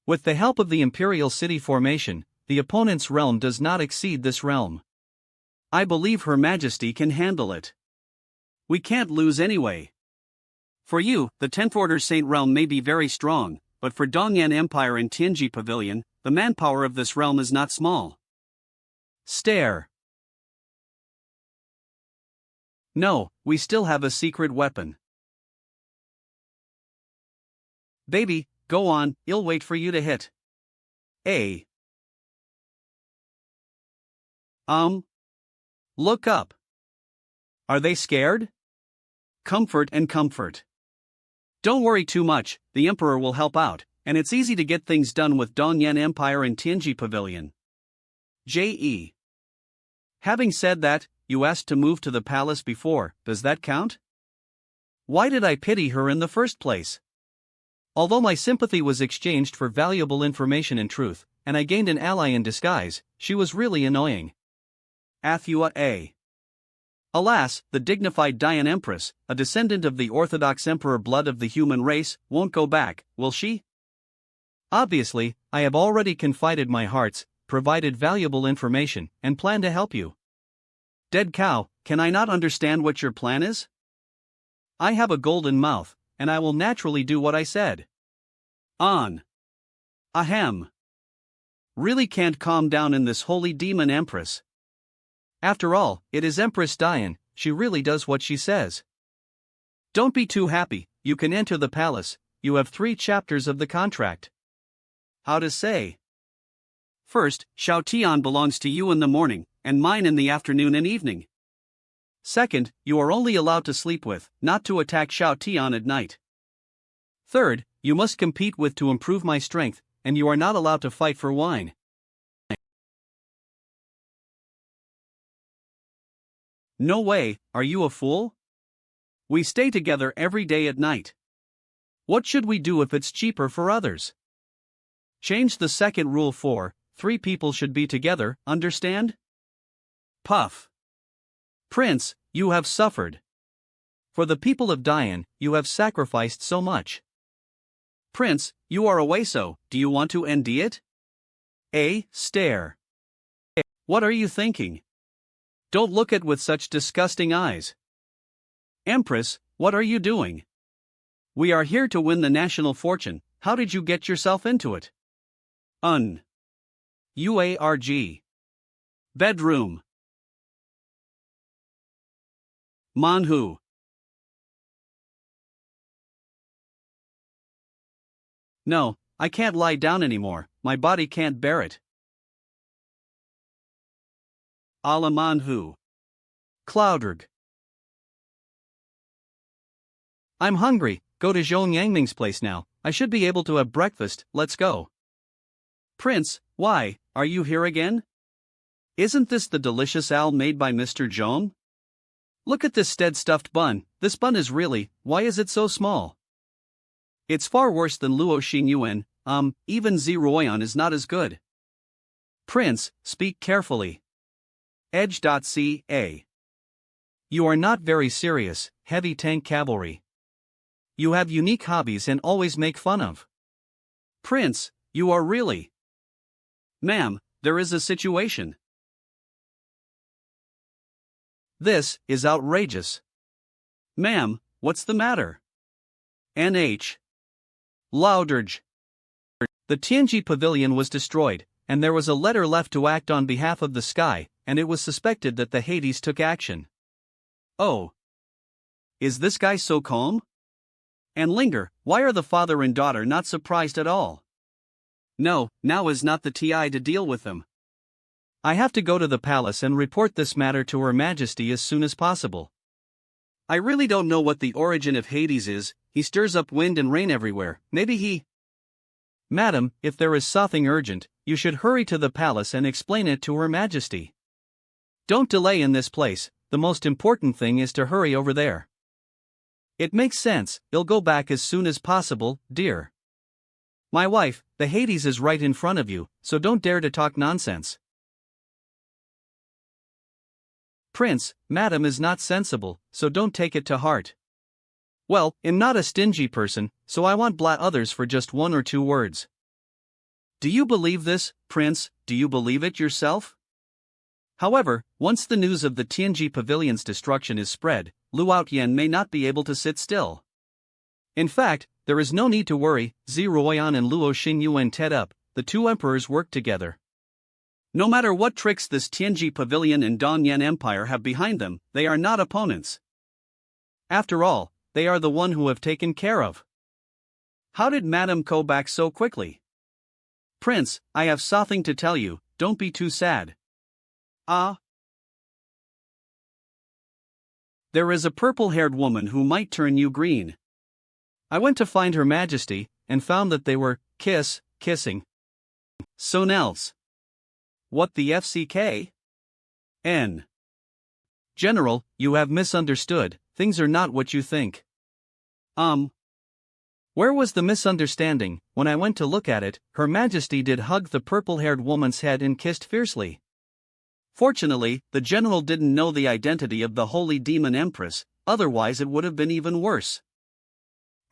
With the help of the Imperial City formation, the opponent's realm does not exceed this realm. I believe Her Majesty can handle it. We can't lose anyway. For you, the 10th Order Saint Realm may be very strong, but for Dongyan Empire and Tianji Pavilion, the manpower of this realm is not small. Stare. No, we still have a secret weapon. Baby, go on, I'll wait for you to hit. Look up. Are they scared? Comfort and comfort. Don't worry too much, the Emperor will help out, and it's easy to get things done with Dongyan Empire and Tianji Pavilion. J.E. Having said that, you asked to move to the palace before, does that count? Why did I pity her in the first place? Although my sympathy was exchanged for valuable information and truth, and I gained an ally in disguise, she was really annoying. Athua A. Alas, the dignified Dian Empress, a descendant of the Orthodox Emperor blood of the human race, won't go back, will she? Obviously, I have already confided my hearts, provided valuable information, and plan to help you. Dead cow, can I not understand what your plan is? I have a golden mouth, and I will naturally do what I said. On. Ahem. Really can't calm down in this holy demon Empress. After all, it is Empress Dian, she really does what she says. Don't be too happy, you can enter the palace, you have 3 chapters of the contract. How to say? First, Xiao Tian belongs to you in the morning, and mine in the afternoon and evening. Second, you are only allowed to sleep with, not to attack Xiao Tian at night. Third, you must compete with to improve my strength, and you are not allowed to fight for wine. No way, are you a fool? We stay together every day at night. What should we do if it's cheaper for others? Change the second rule for 3 people should be together, understand? Puff. Prince, you have suffered. For the people of Dian, you have sacrificed so much. Prince, you are away, so do you want to end it? Stare. What are you thinking? Don't look at with such disgusting eyes. Empress, what are you doing? We are here to win the national fortune, how did you get yourself into it? UARG. Bedroom. Manhu. No, I can't lie down anymore, my body can't bear it. Alamanhu. Cloudrug. I'm hungry, go to Zhou Yangming's place now, I should be able to have breakfast, let's go. Prince, why, are you here again? Isn't this the delicious owl made by Mr. Zhong? Look at this stuffed bun, this bun is really, why is it so small? It's far worse than Luo Xingyuan, even Ziruoyan is not as good. Prince, speak carefully. Edge.ca. You are not very serious, heavy tank cavalry. You have unique hobbies and always make fun of. Prince, you are really. Ma'am, there is a situation. This is outrageous. Ma'am, what's the matter? NH. Louderge. The Tianji Pavilion was destroyed, and there was a letter left to act on behalf of the sky, and it was suspected that the Hades took action. Oh. Is this guy so calm? And Linger, why are the father and daughter not surprised at all? No, now is not the time to deal with them. I have to go to the palace and report this matter to Her Majesty as soon as possible. I really don't know what the origin of Hades is, he stirs up wind and rain everywhere, maybe he... Madam, if there is something urgent, you should hurry to the palace and explain it to Her Majesty. Don't delay in this place, the most important thing is to hurry over there. It makes sense, I'll go back as soon as possible, dear. My wife, the Hades is right in front of you, so don't dare to talk nonsense. Prince, madam is not sensible, so don't take it to heart. Well, I'm not a stingy person, so I won't blat others for just 1 or 2 words. Do you believe this, Prince, do you believe it yourself? However, once the news of the Tianji Pavilion's destruction is spread, Luo Yan may not be able to sit still. In fact, there is no need to worry, Ziruoyan and Luo Xingyuan tead up, the 2 emperors work together. No matter what tricks this Tianji Pavilion and Dongyan Empire have behind them, they are not opponents. After all, they are the one who have taken care of. How did Madame go back so quickly? Prince, I have something to tell you, don't be too sad. Ah. There is a purple-haired woman who might turn you green. I went to find Her Majesty, and found that they were kissing. Soon else. What the FCK? N. General, you have misunderstood, things are not what you think. Where was the misunderstanding? When I went to look at it, Her Majesty did hug the purple-haired woman's head and kissed fiercely. Fortunately, the general didn't know the identity of the holy demon Empress, otherwise it would have been even worse.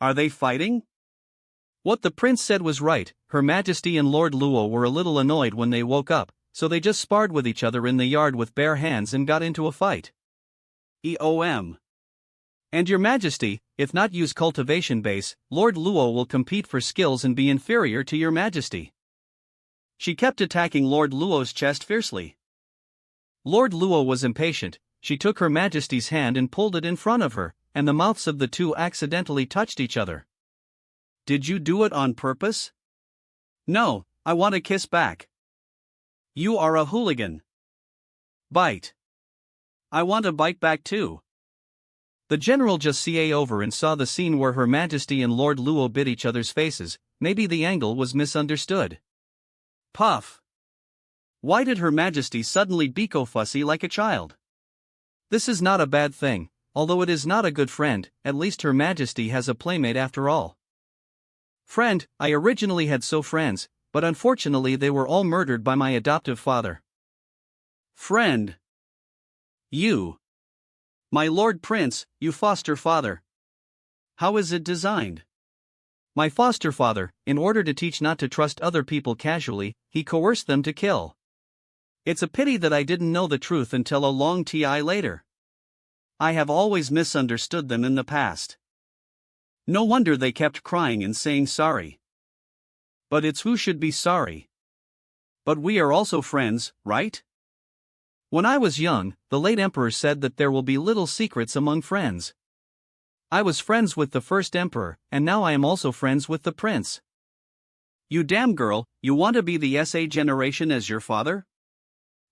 Are they fighting? What the prince said was right, Her Majesty and Lord Luo were a little annoyed when they woke up, so they just sparred with each other in the yard with bare hands and got into a fight. EOM. And Your Majesty, if not use cultivation base, Lord Luo will compete for skills and be inferior to Your Majesty. She kept attacking Lord Luo's chest fiercely. Lord Luo was impatient, she took Her Majesty's hand and pulled it in front of her, and the mouths of the 2 accidentally touched each other. Did you do it on purpose? No, I want a kiss back. You are a hooligan. Bite. I want a bite back too. The general just ca over and saw the scene where Her Majesty and Lord Luo bit each other's faces, maybe the angle was misunderstood. Puff. Why did Her Majesty suddenly be fussy like a child? This is not a bad thing, although it is not a good friend, at least Her Majesty has a playmate after all. Friend, I originally had so friends, but unfortunately they were all murdered by my adoptive father. Friend. You. My Lord Prince, you foster father. How is it designed? My foster father, in order to teach not to trust other people casually, he coerced them to kill. It's a pity that I didn't know the truth until a long time later. I have always misunderstood them in the past. No wonder they kept crying and saying sorry. But it's who should be sorry. But we are also friends, right? When I was young, the late emperor said that there will be little secrets among friends. I was friends with the first emperor, and now I am also friends with the prince. You damn girl, you want to be the SA generation as your father?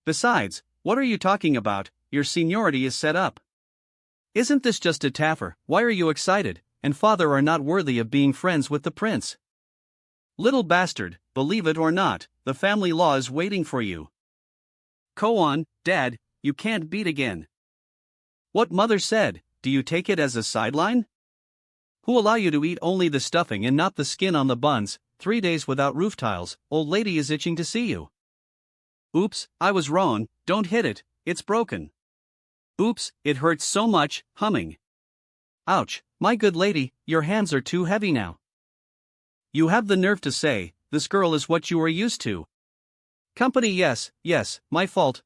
Besides, what are you talking about? Your seniority is set up. Isn't this just a taffer? Why are you excited? And father are not worthy of being friends with the prince. Little bastard, believe it or not, the family law is waiting for you. Go on, Dad, you can't beat again. What mother said, do you take it as a sideline? Who allow you to eat only the stuffing and not the skin on the buns? 3 days without roof tiles, old lady is itching to see you. Oops, I was wrong, don't hit it, it's broken. Oops, it hurts so much, humming. Ouch, my good lady, your hands are too heavy now. You have the nerve to say, this girl is what you are used to. Company yes, my fault,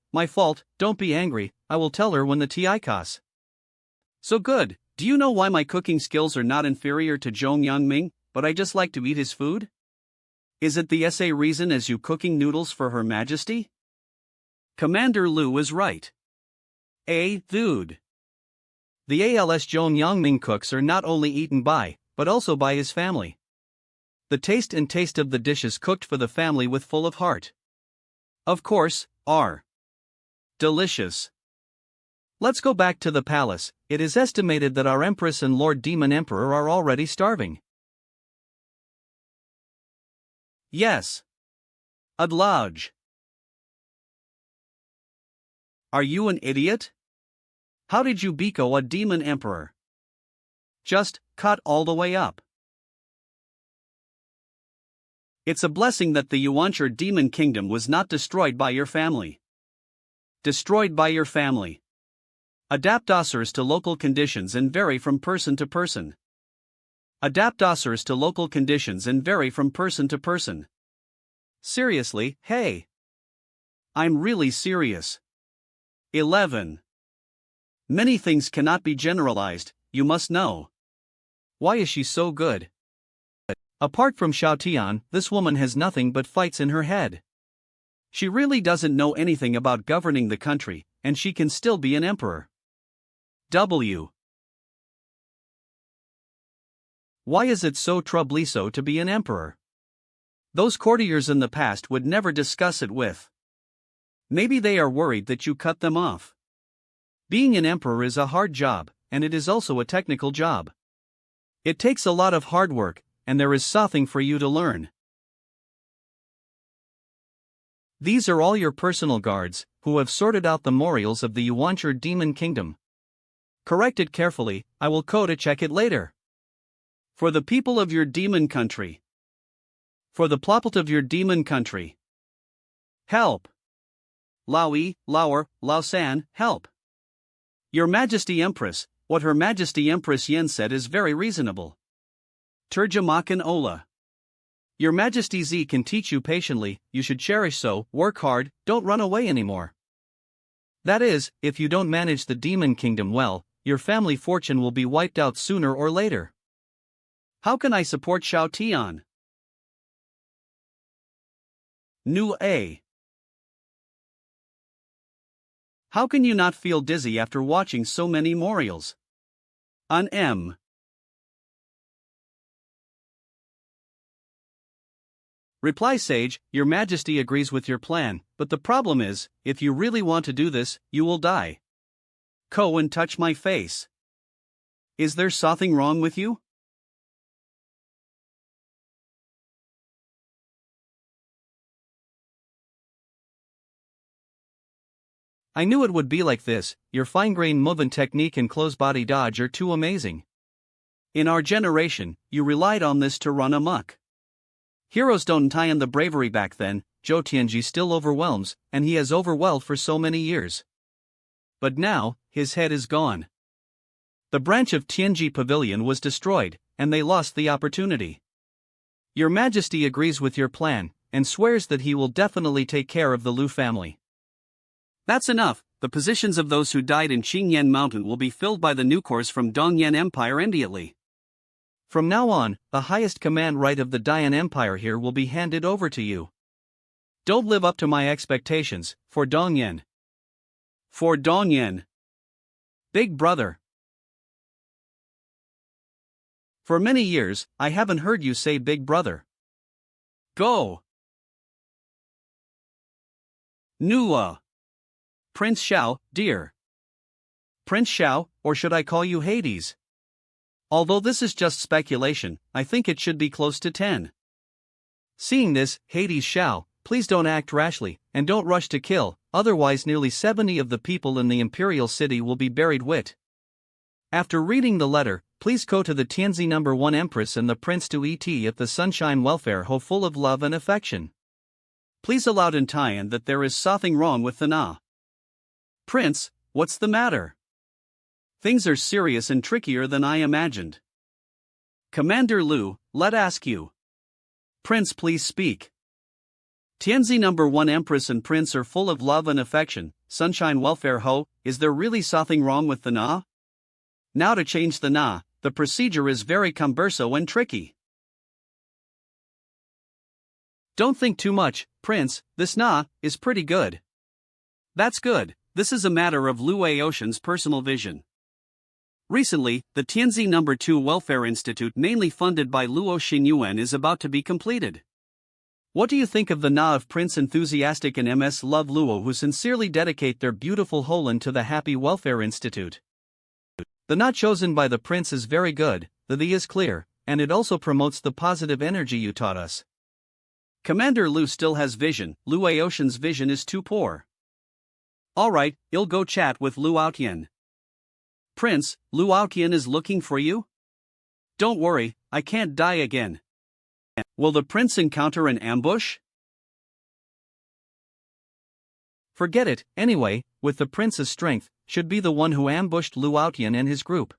don't be angry, I will tell her when the TI. So good, do you know why my cooking skills are not inferior to Zhong Yangming, but I just like to eat his food? Is it the SA reason as you cooking noodles for Her Majesty? Commander Liu is right. Dude. The ALS Zhong Yangming cooks are not only eaten by, but also by his family. The taste of the dishes cooked for the family with full of heart. Of course, are delicious. Let's go back to the palace. It is estimated that our Empress and Lord Demon Emperor are already starving. Yes. Adlodge. Are you an idiot? How did you beko a demon emperor? Just cut all the way up. It's a blessing that the Yuanchur demon kingdom was not destroyed by your family. Destroyed by your family. Adapt offers to local conditions and vary from person to person. Adapt offers to local conditions and vary from person to person. Seriously, hey. I'm really serious. 11. Many things cannot be generalized, you must know. Why is she so good? Apart from Xiaotian, this woman has nothing but fights in her head. She really doesn't know anything about governing the country, and she can still be an emperor. W. Why is it so troublesome to be an emperor? Those courtiers in the past would never discuss it with. Maybe they are worried that you cut them off. Being an emperor is a hard job, and it is also a technical job. It takes a lot of hard work, and there is something for you to learn. These are all your personal guards, who have sorted out the memorials of the Yuanchur Demon Kingdom. Correct it carefully, I will code it, check it later. For the people of your demon country. For the plopult of your demon country. Help. Laoi, Lauer, Lausan, help. Your Majesty Empress, what Her Majesty Empress Yen said is very reasonable. Terjemakan Ola. Your Majesty Z can teach you patiently, you should cherish so, work hard, don't run away anymore. That is, if you don't manage the demon kingdom well, your family fortune will be wiped out sooner or later. How can I support Xiao Tian? New A. How can you not feel dizzy after watching so many memorials? An M. Reply Sage, Your Majesty agrees with your plan, but the problem is, if you really want to do this, you will die. Go and touch my face. Is there something wrong with you? I knew it would be like this, your fine-grained movement technique and close-body dodge are too amazing. In our generation, you relied on this to run amok. Heroes don't tie in the bravery back then, Zhou Tianji still overwhelms, and he has overwhelmed for so many years. But now, his head is gone. The branch of Tianji Pavilion was destroyed, and they lost the opportunity. Your Majesty agrees with your plan, and swears that he will definitely take care of the Liu family. That's enough, the positions of those who died in Qingyan Mountain will be filled by the newcores from Dongyan Empire immediately. From now on, the highest command right of the Dian Empire here will be handed over to you. Don't live up to my expectations, for Dongyan. For Dongyan. Big brother. For many years, I haven't heard you say big brother. Go! Nua. Prince Xiao, dear. Prince Xiao, or should I call you Hades? Although this is just speculation, I think it should be close to 10. Seeing this, Hades Xiao, please don't act rashly, and don't rush to kill, otherwise nearly 70 of the people in the Imperial City will be buried wit. After reading the letter, please go to the Tianzi number 1 Empress and the Prince to et if the Sunshine Welfare Ho full of love and affection. Please allow in Tian that there is something wrong with the Na. Prince, what's the matter? Things are serious and trickier than I imagined. Commander Lu, let ask you. Prince, please speak. Tianzi number 1 Empress and Prince are full of love and affection. Sunshine Welfare Ho, is there really something wrong with the Na? Now to change the Na, the procedure is very cumbersome and tricky. Don't think too much, Prince, this Na is pretty good. That's good, this is a matter of Lu Ocean's personal vision. Recently, the Tianzi number 2 Welfare Institute, mainly funded by Luo Xinyuan, is about to be completed. What do you think of the Na of Prince Enthusiastic and MS Love Luo, who sincerely dedicate their beautiful Holan to the Happy Welfare Institute? The Na chosen by the Prince is very good, the is clear, and it also promotes the positive energy you taught us. Commander Lu still has vision, Lu Ocean's vision is too poor. Alright, I'll go chat with Lu Aotian. Prince, Lu Aotian is looking for you? Don't worry, I can't die again. Will the prince encounter an ambush? Forget it, anyway, with the prince's strength, should be the one who ambushed Lu Aotian and his group.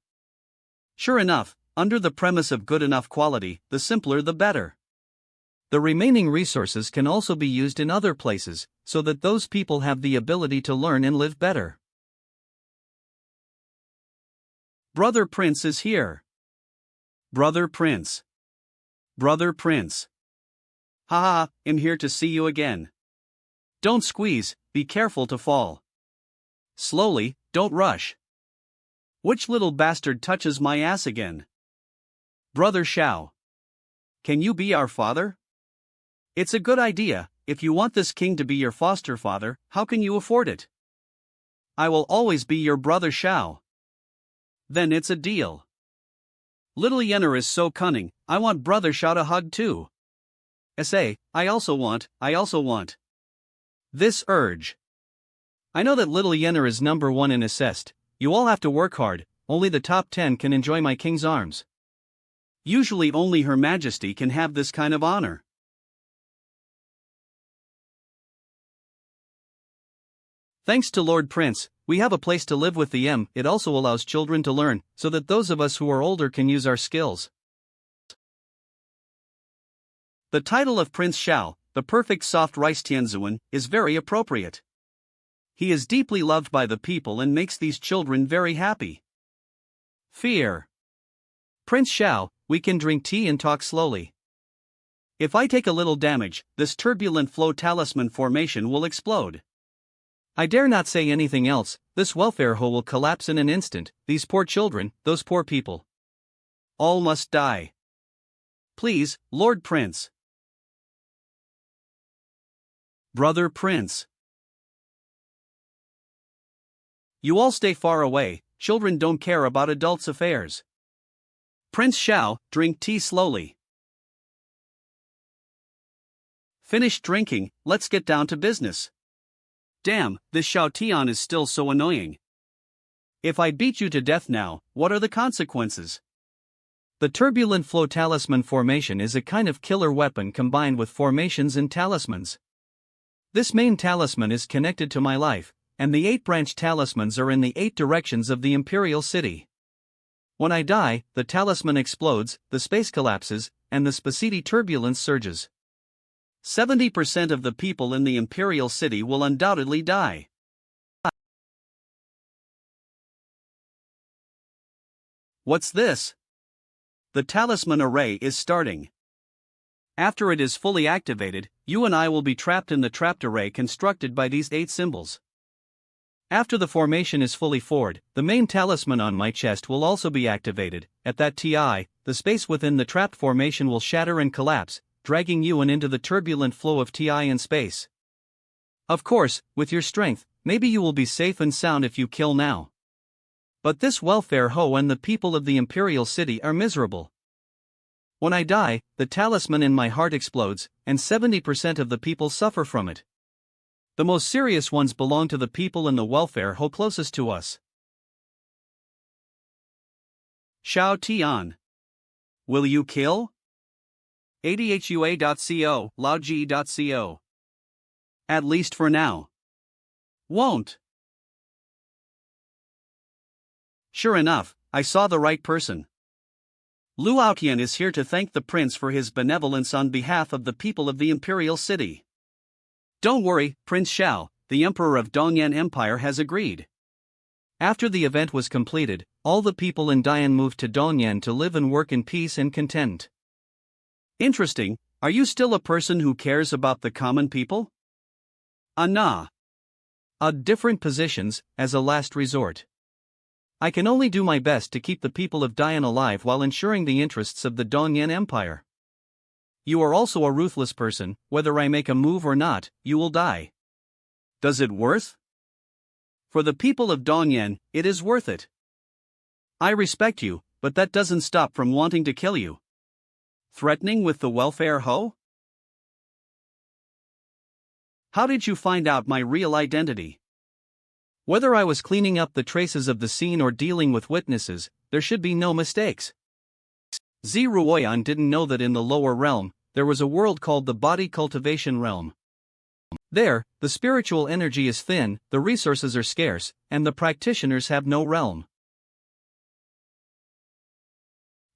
Sure enough, under the premise of good enough quality, the simpler the better. The remaining resources can also be used in other places, so that those people have the ability to learn and live better. Brother Prince is here. Brother Prince. Brother Prince. Haha, I'm here to see you again. Don't squeeze, be careful to fall. Slowly, don't rush. Which little bastard touches my ass again? Brother Xiao. Can you be our father? It's a good idea. If you want this king to be your foster father, how can you afford it? I will always be your brother Xiao. Then it's a deal. Little Yenner is so cunning, I want brother Xiao to hug too. I also want. This urge. I know that little Yenner is number 1 in assessed, you all have to work hard, only the top 10 can enjoy my king's arms. Usually only Her Majesty can have this kind of honor. Thanks to Lord Prince, we have a place to live with the M. It also allows children to learn, so that those of us who are older can use our skills. The title of Prince Xiao, the perfect soft rice Tianzuan, is very appropriate. He is deeply loved by the people and makes these children very happy. Fear. Prince Xiao, we can drink tea and talk slowly. If I take a little damage, this turbulent flow talisman formation will explode. I dare not say anything else, this welfare hole will collapse in an instant, these poor children, those poor people. All must die. Please, Lord Prince. Brother Prince. You all stay far away, children don't care about adults' affairs. Prince Xiao, drink tea slowly. Finish drinking, let's get down to business. Damn, this Xiao Tian is still so annoying. If I beat you to death now, what are the consequences? The turbulent flow talisman formation is a kind of killer weapon combined with formations and talismans. This main talisman is connected to my life, and the 8 branch talismans are in the 8 directions of the Imperial City. When I die, the talisman explodes, the space collapses, and the spacity turbulence surges. 70% of the people in the Imperial City will undoubtedly die. What's this? The talisman array is starting. After it is fully activated, you and I will be trapped in the trapped array constructed by these 8 symbols. After the formation is fully formed, the main talisman on my chest will also be activated. At that TI, the space within the trapped formation will shatter and collapse, dragging you into the turbulent flow of TI in space. Of course, with your strength, maybe you will be safe and sound if you kill now. But this welfare hoe and the people of the Imperial City are miserable. When I die, the talisman in my heart explodes, and 70% of the people suffer from it. The most serious ones belong to the people in the welfare hoe closest to us. Xiao Tian. Will you kill? adhua.co, laoji.co. At least for now. Won't. Sure enough, I saw the right person. Lu Aoqian is here to thank the prince for his benevolence on behalf of the people of the Imperial City. Don't worry, Prince Xiao, the Emperor of Dongyan Empire has agreed. After the event was completed, all the people in Dian moved to Dongyan to live and work in peace and content. Interesting, are you still a person who cares about the common people? Nah. Different positions, as a last resort. I can only do my best to keep the people of Dian alive while ensuring the interests of the Dongyan Empire. You are also a ruthless person, whether I make a move or not, you will die. Does it worth? For the people of Dongyan, it is worth it. I respect you, but that doesn't stop from wanting to kill you. Threatening with the welfare hoe? How did you find out my real identity? Whether I was cleaning up the traces of the scene or dealing with witnesses, there should be no mistakes. Ziruoyan didn't know that in the lower realm, there was a world called the body cultivation realm. There, the spiritual energy is thin, the resources are scarce, and the practitioners have no realm.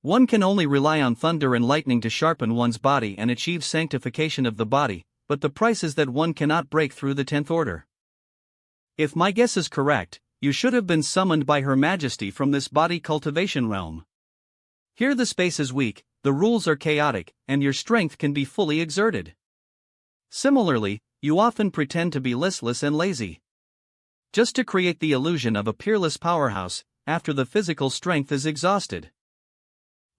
One can only rely on thunder and lightning to sharpen one's body and achieve sanctification of the body, but the price is that one cannot break through the 10th order. If my guess is correct, you should have been summoned by Her Majesty from this body cultivation realm. Here the space is weak, the rules are chaotic, and your strength can be fully exerted. Similarly, you often pretend to be listless and lazy, just to create the illusion of a peerless powerhouse, after the physical strength is exhausted.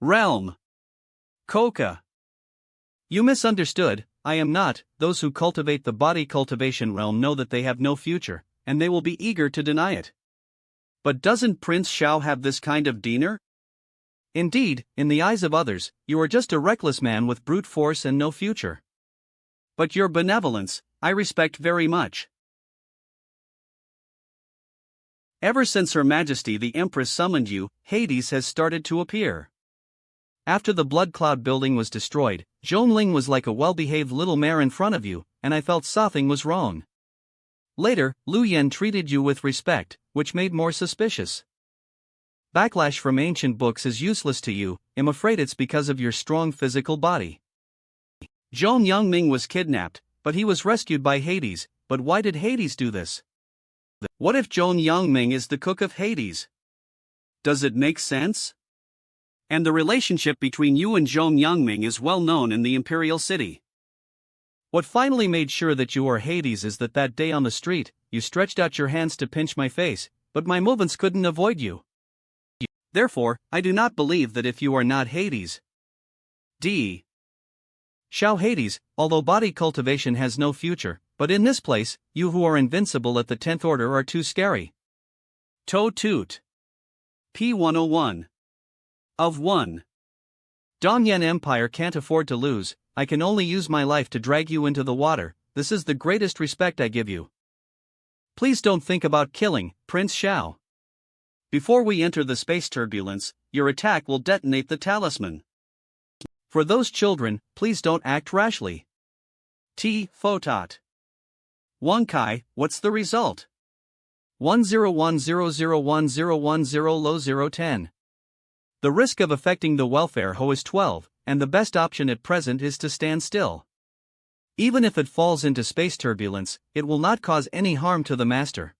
Realm. Coca. You misunderstood, I am not. Those who cultivate the body cultivation realm know that they have no future, and they will be eager to deny it. But doesn't Prince Xiao have this kind of demeanor? Indeed, in the eyes of others, you are just a reckless man with brute force and no future. But your benevolence, I respect very much. Ever since Her Majesty the Empress summoned you, Hades has started to appear. After the blood cloud building was destroyed, Zhongling was like a well-behaved little mare in front of you, and I felt something was wrong. Later, Lu Yen treated you with respect, which made more suspicious. Backlash from ancient books is useless to you, I'm afraid it's because of your strong physical body. Zhong Yangming was kidnapped, but he was rescued by Hades, but why did Hades do this? What if Zhong Yangming is the cook of Hades? Does it make sense? And the relationship between you and Zhong Yangming is well known in the Imperial City. What finally made sure that you are Hades is that day on the street, you stretched out your hands to pinch my face, but my movements couldn't avoid you. Therefore, I do not believe that if you are not Hades. D. Xiao Hades, although body cultivation has no future, but in this place, you who are invincible at the 10th order are too scary. To Toot. P101. Of 1. Dongyan Empire can't afford to lose, I can only use my life to drag you into the water, this is the greatest respect I give you. Please don't think about killing, Prince Xiao. Before we enter the space turbulence, your attack will detonate the talisman. For those children, please don't act rashly. T. Photot. 1 Kai, what's the result? 101001010 low 010. The risk of affecting the welfare hoe is 12, and the best option at present is to stand still. Even if it falls into space turbulence, it will not cause any harm to the master.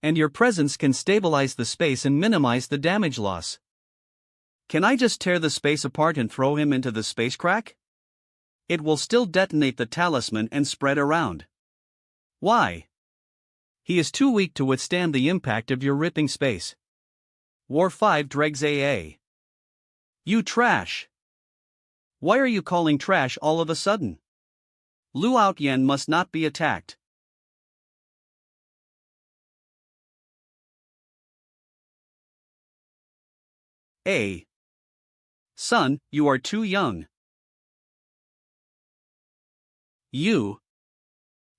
And your presence can stabilize the space and minimize the damage loss. Can I just tear the space apart and throw him into the space crack? It will still detonate the talisman and spread around. Why? He is too weak to withstand the impact of your ripping space. War 5 Dregs AA. You trash. Why are you calling trash all of a sudden? Lu Outyan must not be attacked. Son, you are too young. You.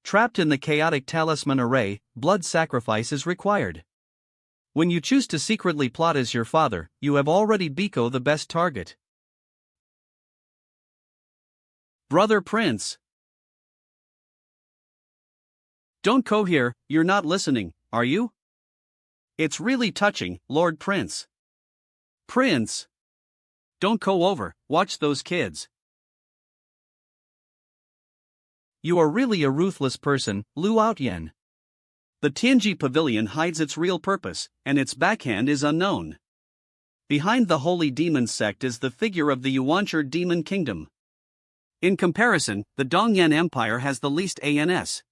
Trapped in the chaotic talisman array, blood sacrifice is required. When you choose to secretly plot as your father, you have already Biko the best target. Brother Prince. Don't go here, you're not listening, are you? It's really touching, Lord Prince. Prince. Don't go over, watch those kids. You are really a ruthless person, Lu Outyan. The Tianji Pavilion hides its real purpose, and its backhand is unknown. Behind the Holy Demon sect is the figure of the Yuancher Demon Kingdom. In comparison, the Dongyan Empire has the least ANS.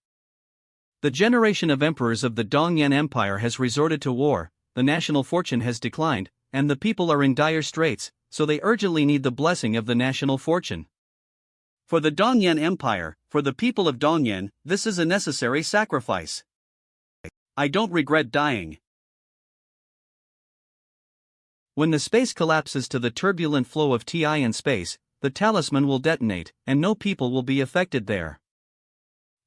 The generation of emperors of the Dongyan Empire has resorted to war, the national fortune has declined, and the people are in dire straits, so they urgently need the blessing of the national fortune. For the Dongyan Empire, for the people of Dongyan, this is a necessary sacrifice. I don't regret dying. When the space collapses to the turbulent flow of Ti in space, the talisman will detonate, and no people will be affected there.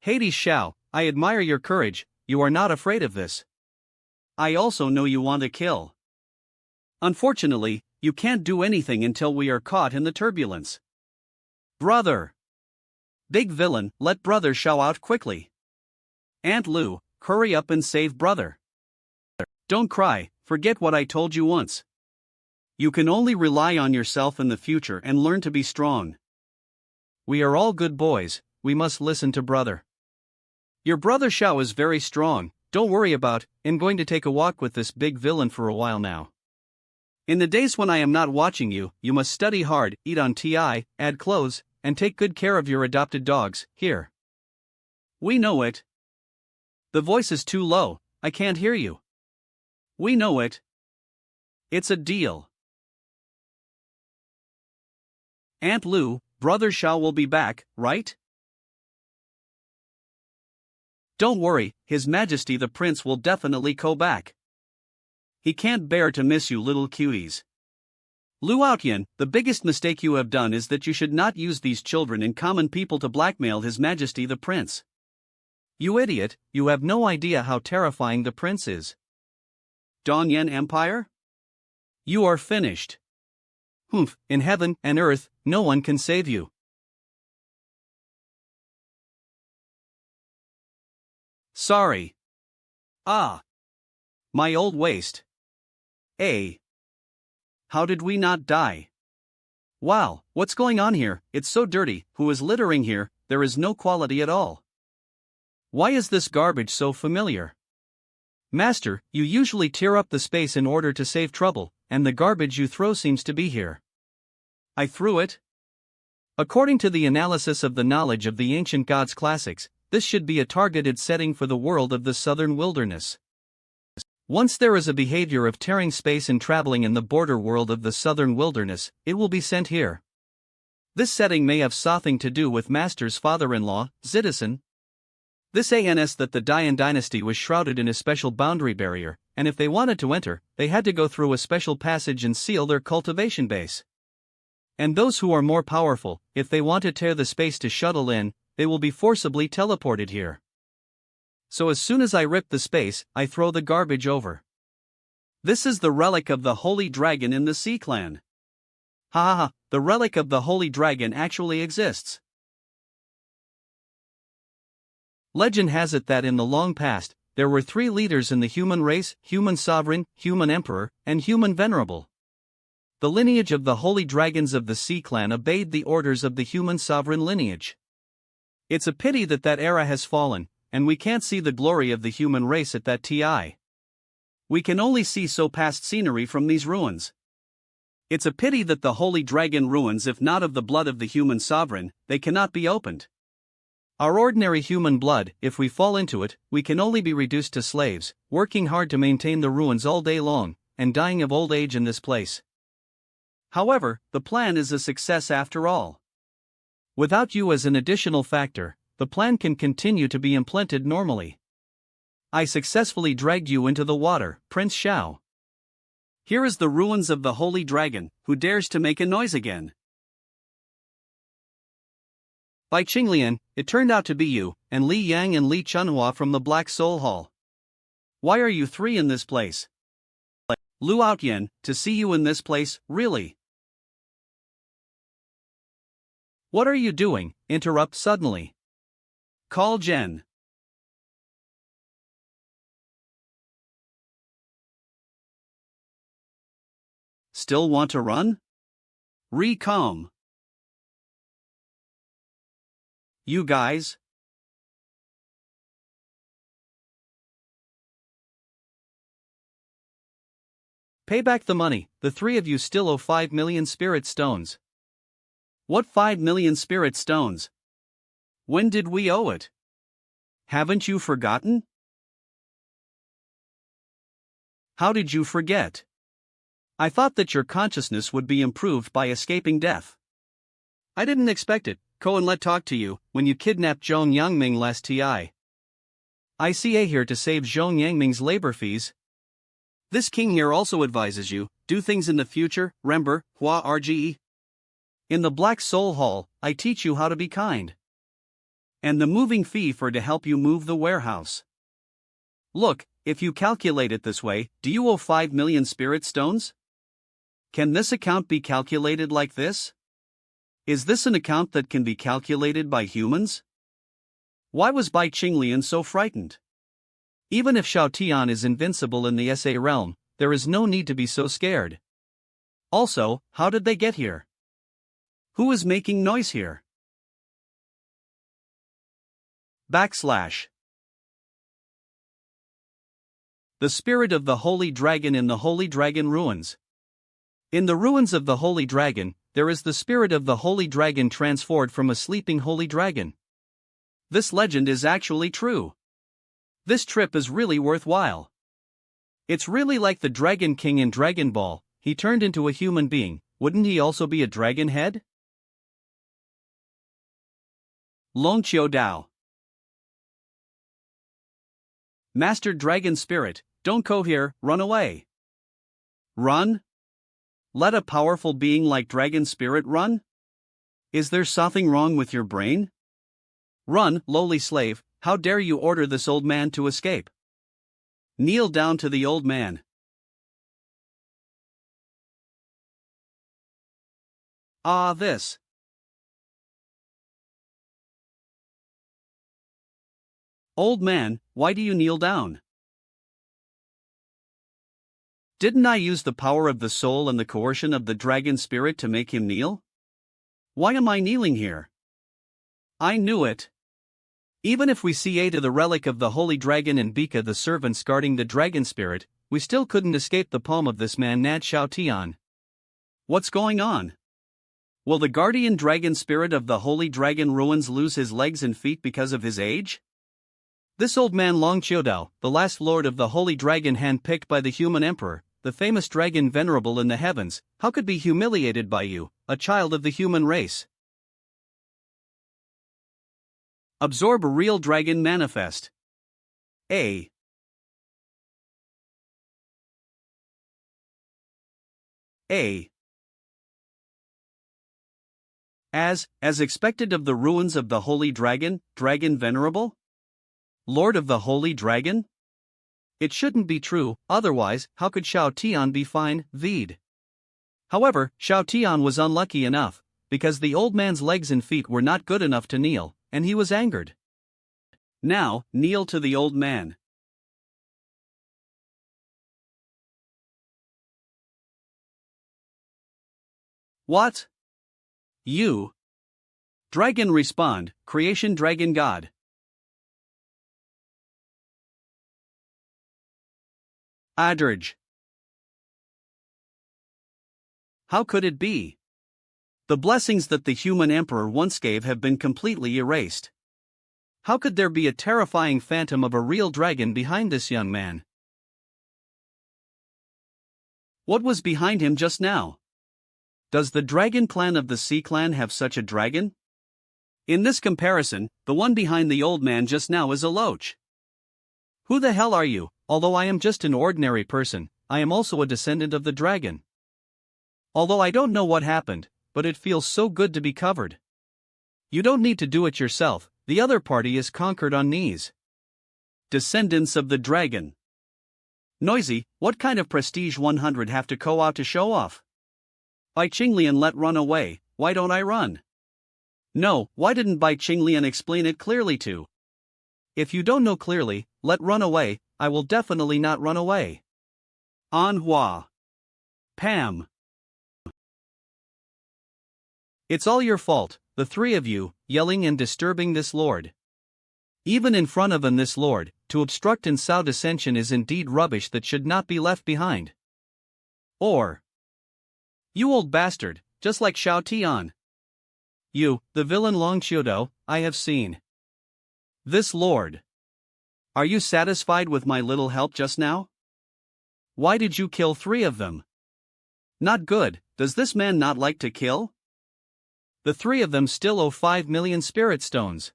Hades Xiao, I admire your courage, you are not afraid of this. I also know you want to kill. Unfortunately, you can't do anything until we are caught in the turbulence. Brother! Big villain, let Brother Xiao out quickly. Aunt Lu, hurry up and save Brother. Don't cry, forget what I told you once. You can only rely on yourself in the future and learn to be strong. We are all good boys, we must listen to Brother. Your Brother Xiao is very strong, don't worry about, I'm going to take a walk with this big villain for a while now. In the days when I am not watching you, you must study hard, eat on TI, add clothes, and take good care of your adopted dogs, here. We know it. The voice is too low, I can't hear you. We know it. It's a deal. Aunt Lu, Brother Xiao will be back, right? Don't worry, His Majesty the Prince will definitely go back. He can't bear to miss you little cuties. Lu Outyan, the biggest mistake you have done is that you should not use these children and common people to blackmail His Majesty the Prince. You idiot, you have no idea how terrifying the prince is. Dongyan Empire? You are finished. Humph, in heaven and earth, no one can save you. Sorry. Ah. My old waist. How did we not die? Wow, what's going on here? It's so dirty, who is littering here, there is no quality at all. Why is this garbage so familiar? Master, you usually tear up the space in order to save trouble, and the garbage you throw seems to be here. I threw it? According to the analysis of the knowledge of the ancient gods classics, this should be a targeted setting for the world of the southern wilderness. Once there is a behavior of tearing space and traveling in the border world of the southern wilderness, it will be sent here. This setting may have something to do with Master's father-in-law, Citizen. This ANS that the Dian dynasty was shrouded in a special boundary barrier, and if they wanted to enter, they had to go through a special passage and seal their cultivation base. And those who are more powerful, if they want to tear the space to shuttle in, they will be forcibly teleported here. So as soon as I rip the space, I throw the garbage over. This is the relic of the Holy Dragon in the Sea Clan. Ha ha ha, the relic of the Holy Dragon actually exists. Legend has it that in the long past, there were 3 leaders in the human race: human sovereign, human emperor, and human venerable. The lineage of the holy dragons of the Sea Clan obeyed the orders of the human sovereign lineage. It's a pity that that era has fallen, and we can't see the glory of the human race at that TI. We can only see so past scenery from these ruins. It's a pity that the holy dragon ruins, if not of the blood of the human sovereign, they cannot be opened. Our ordinary human blood, if we fall into it, we can only be reduced to slaves, working hard to maintain the ruins all day long, and dying of old age in this place. However, the plan is a success after all. Without you as an additional factor, the plan can continue to be implemented normally. I successfully dragged you into the water, Prince Xiao. Here is the ruins of the holy dragon, who dares to make a noise again. By Qinglian, it turned out to be you, and Li Yang and Li Chunhua from the Black Soul Hall. Why are you three in this place? Lu Outyan, to see you in this place, really? What are you doing? Interrupt suddenly. Call Jen. Still want to run? Calm. You guys? Pay back the money, the three of you still owe 5 million spirit stones. What 5 million spirit stones? When did we owe it? Haven't you forgotten? How did you forget? I thought that your consciousness would be improved by escaping death. I didn't expect it. Cohen let talk to you when you kidnapped Zhong Yangming last TI. ICA here to save Zhong Yangming's labor fees. This king here also advises you, do things in the future, remember, Hua RGE. In the Black Soul Hall, I teach you how to be kind. And the moving fee for to help you move the warehouse. Look, if you calculate it this way, do you owe 5 million spirit stones? Can this account be calculated like this? Is this an account that can be calculated by humans? Why was Bai Qinglian so frightened? Even if Xiao Tian is invincible in the SA realm, there is no need to be so scared. Also, how did they get here? Who is making noise here? // The spirit of the Holy Dragon in the Holy Dragon ruins. In the ruins of the Holy Dragon, there is the spirit of the Holy Dragon transformed from a sleeping Holy Dragon. This legend is actually true. This trip is really worthwhile. It's really like the Dragon King in Dragon Ball. He turned into a human being. Wouldn't he also be a dragon head? Long Qiu Dao. Master Dragon Spirit, don't go here, run away. Run? Let a powerful being like Dragon Spirit run? Is there something wrong with your brain? Run, lowly slave, how dare you order this old man to escape? Kneel down to the old man. This. Old man, why do you kneel down? Didn't I use the power of the soul and the coercion of the dragon spirit to make him kneel? Why am I kneeling here? I knew it. Even if we see Ada the relic of the holy dragon and Bika the servants guarding the dragon spirit, we still couldn't escape the palm of this man Nad Xiao Tian. What's going on? Will the guardian dragon spirit of the holy dragon ruins lose his legs and feet because of his age? This old man Long Qiudao, the last lord of the holy dragon handpicked by the human emperor, the famous dragon venerable in the heavens, how could be humiliated by you, a child of the human race? Absorb a real dragon manifest. A. As expected of the ruins of the holy dragon, dragon venerable? Lord of the holy dragon? It shouldn't be true, otherwise, how could Xiao Tian be fine, V'd? However, Xiao Tian was unlucky enough, because the old man's legs and feet were not good enough to kneel, and he was angered. Now, kneel to the old man. What? You? Dragon respond, creation dragon god. Adurge. How could it be? The blessings that the human emperor once gave have been completely erased. How could there be a terrifying phantom of a real dragon behind this young man? What was behind him just now? Does the dragon clan of the Sea Clan have such a dragon? In this comparison, the one behind the old man just now is a loach. Who the hell are you? Although I am just an ordinary person, I am also a descendant of the dragon. Although I don't know what happened, but it feels so good to be covered. You don't need to do it yourself, the other party is conquered on knees. Descendants of the dragon. Noisy, what kind of prestige 100 have to go out to show off? Bai Qinglian let run away, why don't I run? No, why didn't Bai Qinglian explain it clearly to? If you don't know clearly, let run away, I will definitely not run away. Manhwa. Pam. It's all your fault, the three of you, yelling and disturbing this lord. Even in front of this lord, to obstruct in Sao dissension is indeed rubbish that should not be left behind. Or, you old bastard, just like Xiao Tian. You, the villain Long Qiudo, I have seen. This lord. Are you satisfied with my little help just now? Why did you kill 3 of them? Not good, does this man not like to kill? The 3 of them still owe 5 million spirit stones.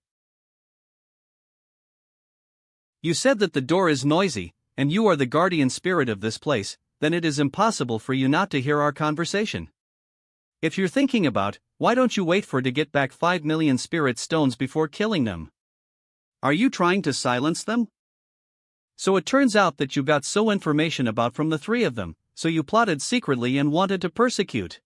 You said that the door is noisy, and you are the guardian spirit of this place, then it is impossible for you not to hear our conversation. If you're thinking about, why don't you wait for to get back 5 million spirit stones before killing them? Are you trying to silence them? So it turns out that you got so information about from the 3 of them, so you plotted secretly and wanted to persecute.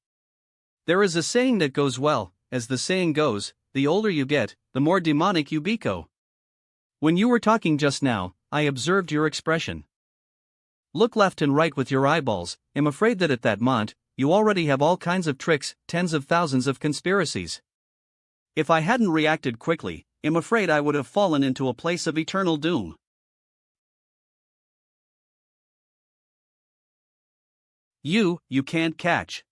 There is a saying that goes well, as the saying goes, the older you get, the more demonic you become. When you were talking just now, I observed your expression. Look left and right with your eyeballs, I'm afraid that at that moment, you already have all kinds of tricks, tens of thousands of conspiracies. If I hadn't reacted quickly, I'm afraid I would have fallen into a place of eternal doom. You can't catch.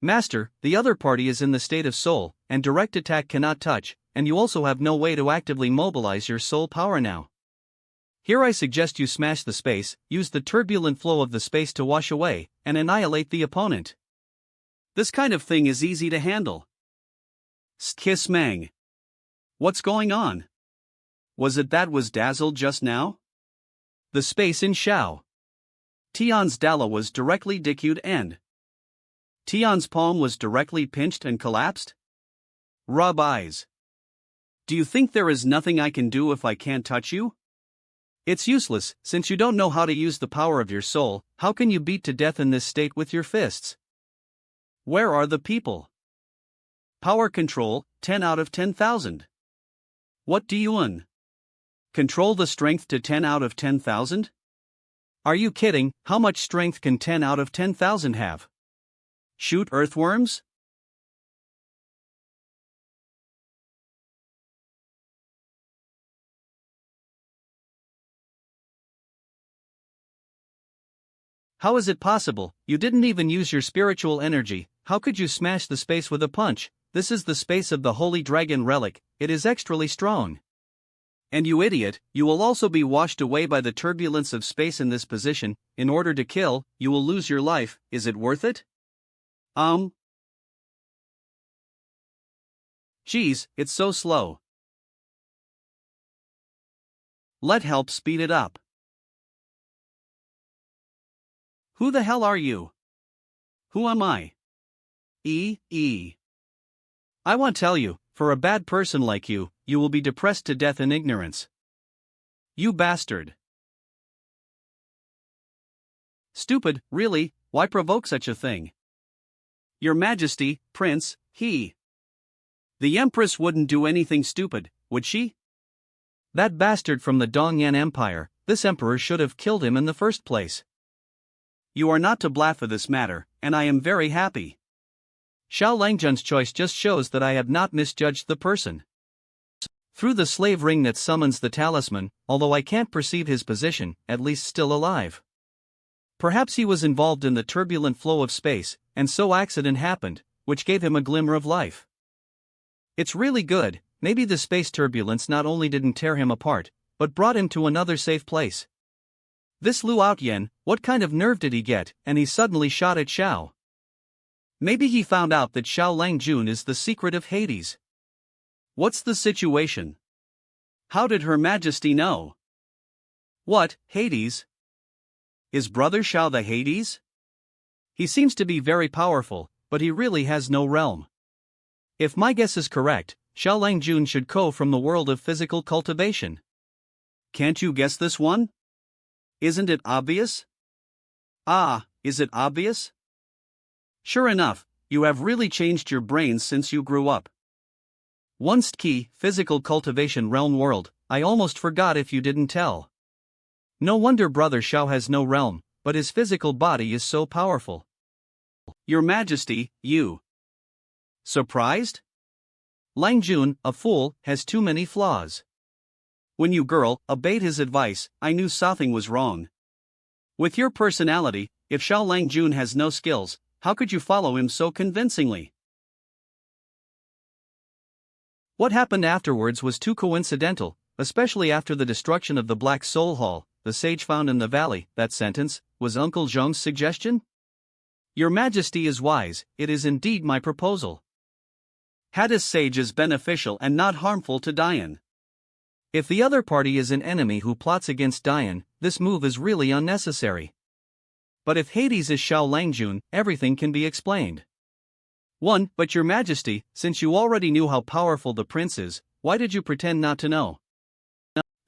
Master, the other party is in the state of soul, and direct attack cannot touch, and you also have no way to actively mobilize your soul power now. Here I suggest you smash the space, use the turbulent flow of the space to wash away, and annihilate the opponent. This kind of thing is easy to handle. Kiss Mang. What's going on? Was it that was dazzled just now? The space in Xiao. Tian's Dala was directly decayed and Tian's palm was directly pinched and collapsed? Rub eyes. Do you think there is nothing I can do if I can't touch you? It's useless, since you don't know how to use the power of your soul. How can you beat to death in this state with your fists? Where are the people? Power control, 10 out of 10,000. What do you want? Control the strength to 10 out of 10,000? Are you kidding? How much strength can 10 out of 10,000 have? Shoot earthworms? How is it possible? You didn't even use your spiritual energy. How could you smash the space with a punch? This is the space of the Holy Dragon Relic, it is extremely strong. And you idiot, you will also be washed away by the turbulence of space in this position. In order to kill, you will lose your life. Is it worth it? Geez, it's so slow. Let help speed it up. Who the hell are you? Who am I? I won't tell you, for a bad person like you, you will be depressed to death in ignorance. You bastard. Stupid, really, why provoke such a thing? Your Majesty, Prince, the Empress wouldn't do anything stupid, would she? That bastard from the Dongyan Empire, this emperor should have killed him in the first place. You are not to blab for this matter, and I am very happy. Xiao Langjun's choice just shows that I have not misjudged the person. Through the slave ring that summons the talisman, although I can't perceive his position, at least still alive. Perhaps he was involved in the turbulent flow of space, and so accident happened, which gave him a glimmer of life. It's really good, maybe the space turbulence not only didn't tear him apart, but brought him to another safe place. This Lu Outyen, what kind of nerve did he get, and he suddenly shot at Xiao? Maybe he found out that Xiao Langjun is the secret of Hades. What's the situation? How did Her Majesty know? What, Hades? Is Brother Xiao the Hades? He seems to be very powerful, but he really has no realm. If my guess is correct, Xiao Langjun should go from the world of physical cultivation. Can't you guess this one? Isn't it obvious? Ah, is it obvious? Sure enough, you have really changed your brains since you grew up. Once key, physical cultivation realm world, I almost forgot if you didn't tell. No wonder Brother Xiao has no realm, but his physical body is so powerful. Your Majesty, you. Surprised? Langjun, a fool, has too many flaws. When you girl obeyed his advice, I knew something was wrong. With your personality, if Xiao Langjun has no skills, how could you follow him so convincingly? What happened afterwards was too coincidental, especially after the destruction of the Black Soul Hall, the sage found in the valley. That sentence was Uncle Zhong's suggestion? Your Majesty is wise, it is indeed my proposal. Hades sage is beneficial and not harmful to Dian. If the other party is an enemy who plots against Dian, this move is really unnecessary. But if Hades is Xiao Langjun, everything can be explained. 1. But Your Majesty, since you already knew how powerful the prince is, why did you pretend not to know?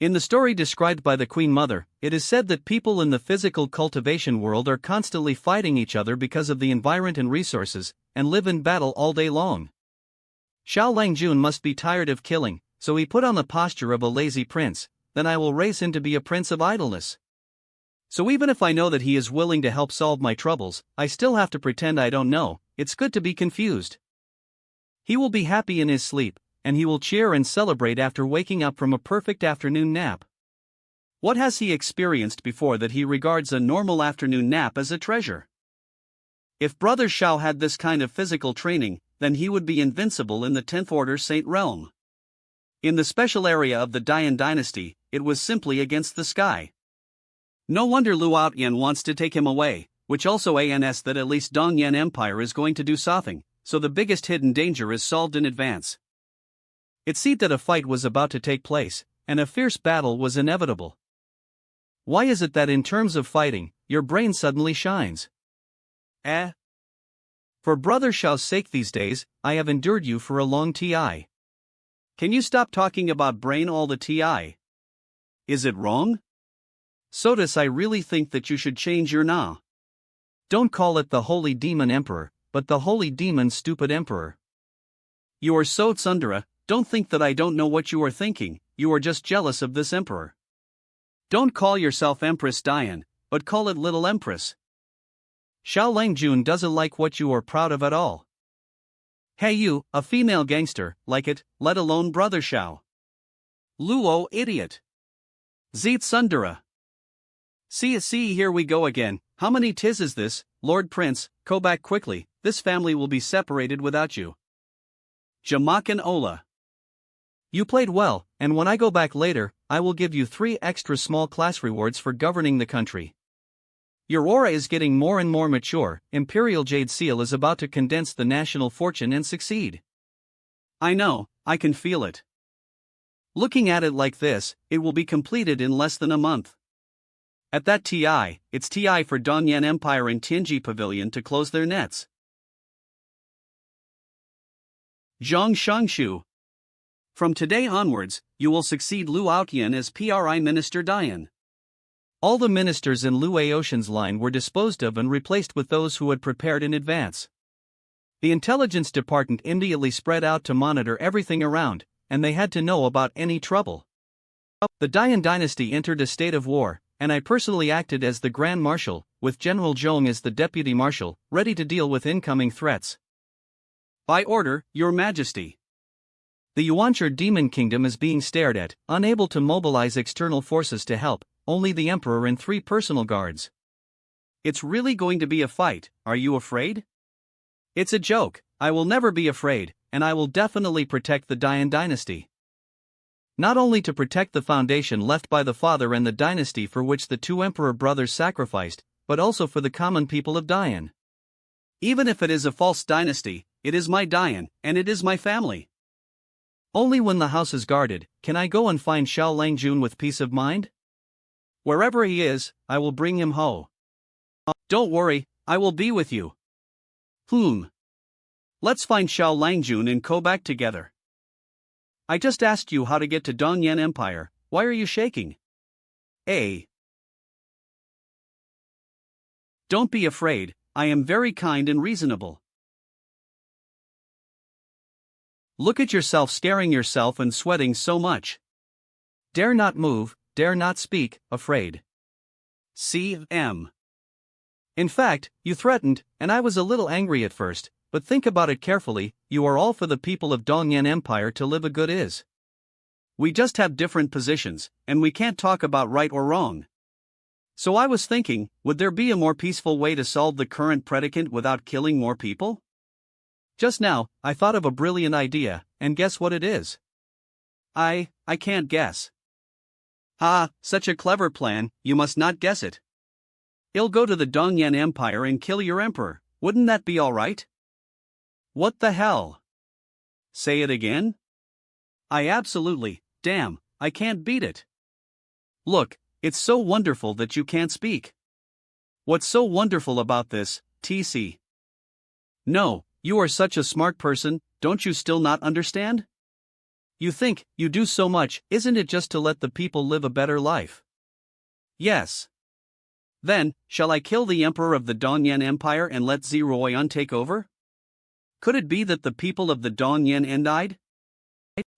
In the story described by the Queen Mother, it is said that people in the physical cultivation world are constantly fighting each other because of the environment and resources, and live in battle all day long. Xiao Langjun must be tired of killing, so he put on the posture of a lazy prince. Then I will raise him to be a prince of idleness. So even if I know that he is willing to help solve my troubles, I still have to pretend I don't know. It's good to be confused. He will be happy in his sleep, and he will cheer and celebrate after waking up from a perfect afternoon nap. What has he experienced before that he regards a normal afternoon nap as a treasure? If Brother Xiao had this kind of physical training, then he would be invincible in the 10th Order Saint realm. In the special area of the Dian dynasty, it was simply against the sky. No wonder Lu Outyan wants to take him away, which also ans that at least Dongyan Empire is going to do something, so the biggest hidden danger is solved in advance. It seemed that a fight was about to take place, and a fierce battle was inevitable. Why is it that in terms of fighting, your brain suddenly shines? For Brother Xiao's sake these days, I have endured you for a long ti. Can you stop talking about brain all the ti? Is it wrong? Sotus, I really think that you should change your na. Don't call it the Holy Demon Emperor, but the Holy Demon Stupid Emperor. You are so tsundere, don't think that I don't know what you are thinking, you are just jealous of this emperor. Don't call yourself Empress Dian, but call it Little Empress. Xiao Langjun doesn't like what you are proud of at all. Hey you, a female gangster, like it, let alone Brother Xiao. Luo idiot. Zeet tsundere. See, here we go again. How many tis is this, Lord Prince? Go back quickly, this family will be separated without you. Jamakan Ola. You played well, and when I go back later, I will give you 3 extra small class rewards for governing the country. Your aura is getting more and more mature. Imperial Jade Seal is about to condense the national fortune and succeed. I know, I can feel it. Looking at it like this, it will be completed in less than a month. At that TI, it's TI for Dongyan Empire and Tianji Pavilion to close their nets. Zhang Shangshu. From today onwards, you will succeed Lu Outyan as PRI Minister Dian. All the ministers in Lu Aotian's line were disposed of and replaced with those who had prepared in advance. The intelligence department immediately spread out to monitor everything around, and they had to know about any trouble. The Dian dynasty entered a state of war, and I personally acted as the Grand Marshal, with General Zhong as the Deputy Marshal, ready to deal with incoming threats. By order, Your Majesty. The Yuanchur Demon Kingdom is being stared at, unable to mobilize external forces to help, only the Emperor and 3 personal guards. It's really going to be a fight, are you afraid? It's a joke, I will never be afraid, and I will definitely protect the Dian dynasty. Not only to protect the foundation left by the father and the dynasty for which the 2 emperor brothers sacrificed, but also for the common people of Dian. Even if it is a false dynasty, it is my Dian, and it is my family. Only when the house is guarded can I go and find Xiao Langjun with peace of mind. Wherever he is, I will bring him ho. Don't worry, I will be with you. Let's find Xiao Langjun and go back together. I just asked you how to get to Dongyan Empire, why are you shaking? Don't be afraid, I am very kind and reasonable. Look at yourself scaring yourself and sweating so much. Dare not move, dare not speak, afraid. C.M. In fact, you threatened, and I was a little angry at first, but think about it carefully, you are all for the people of Dongyan Empire to live a good is. We just have different positions, and we can't talk about right or wrong. So I was thinking, would there be a more peaceful way to solve the current predicament without killing more people? Just now, I thought of a brilliant idea, and guess what it is? I can't guess. Such a clever plan, you must not guess it. I'll go to the Dongyan Empire and kill your emperor, wouldn't that be alright? What the hell? Say it again? Damn, I can't beat it. Look, it's so wonderful that you can't speak. What's so wonderful about this, TC? No, you are such a smart person, don't you still not understand? You think, you do so much, isn't it just to let the people live a better life? Yes. Then, shall I kill the emperor of the Dongyan Empire and let Zeroyan take over? Could it be that the people of the Dongyan died?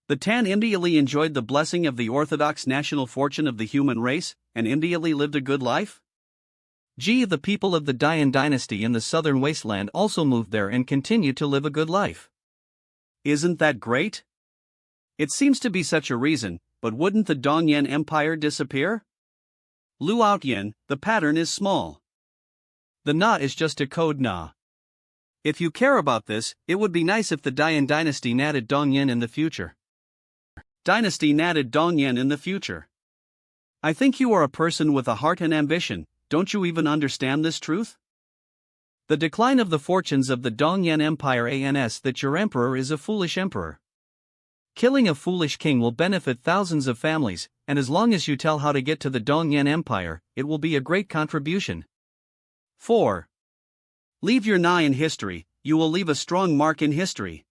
The Tan immediately enjoyed the blessing of the orthodox national fortune of the human race, and immediately lived a good life? The people of the Dian dynasty in the southern wasteland also moved there and continued to live a good life. Isn't that great? It seems to be such a reason, but wouldn't the Dongyan Empire disappear? Lu Outyen, the pattern is small. The na is just a code na. If you care about this, it would be nice if the Dian dynasty natted Dongyan in the future. Dynasty natted Dongyan in the future. I think you are a person with a heart and ambition, don't you even understand this truth? The decline of the fortunes of the Dongyan Empire ans that your emperor is a foolish emperor. Killing a foolish king will benefit thousands of families, and as long as you tell how to get to the Dongyan Empire, it will be a great contribution. 4. Leave your na in history, you will leave a strong mark in history.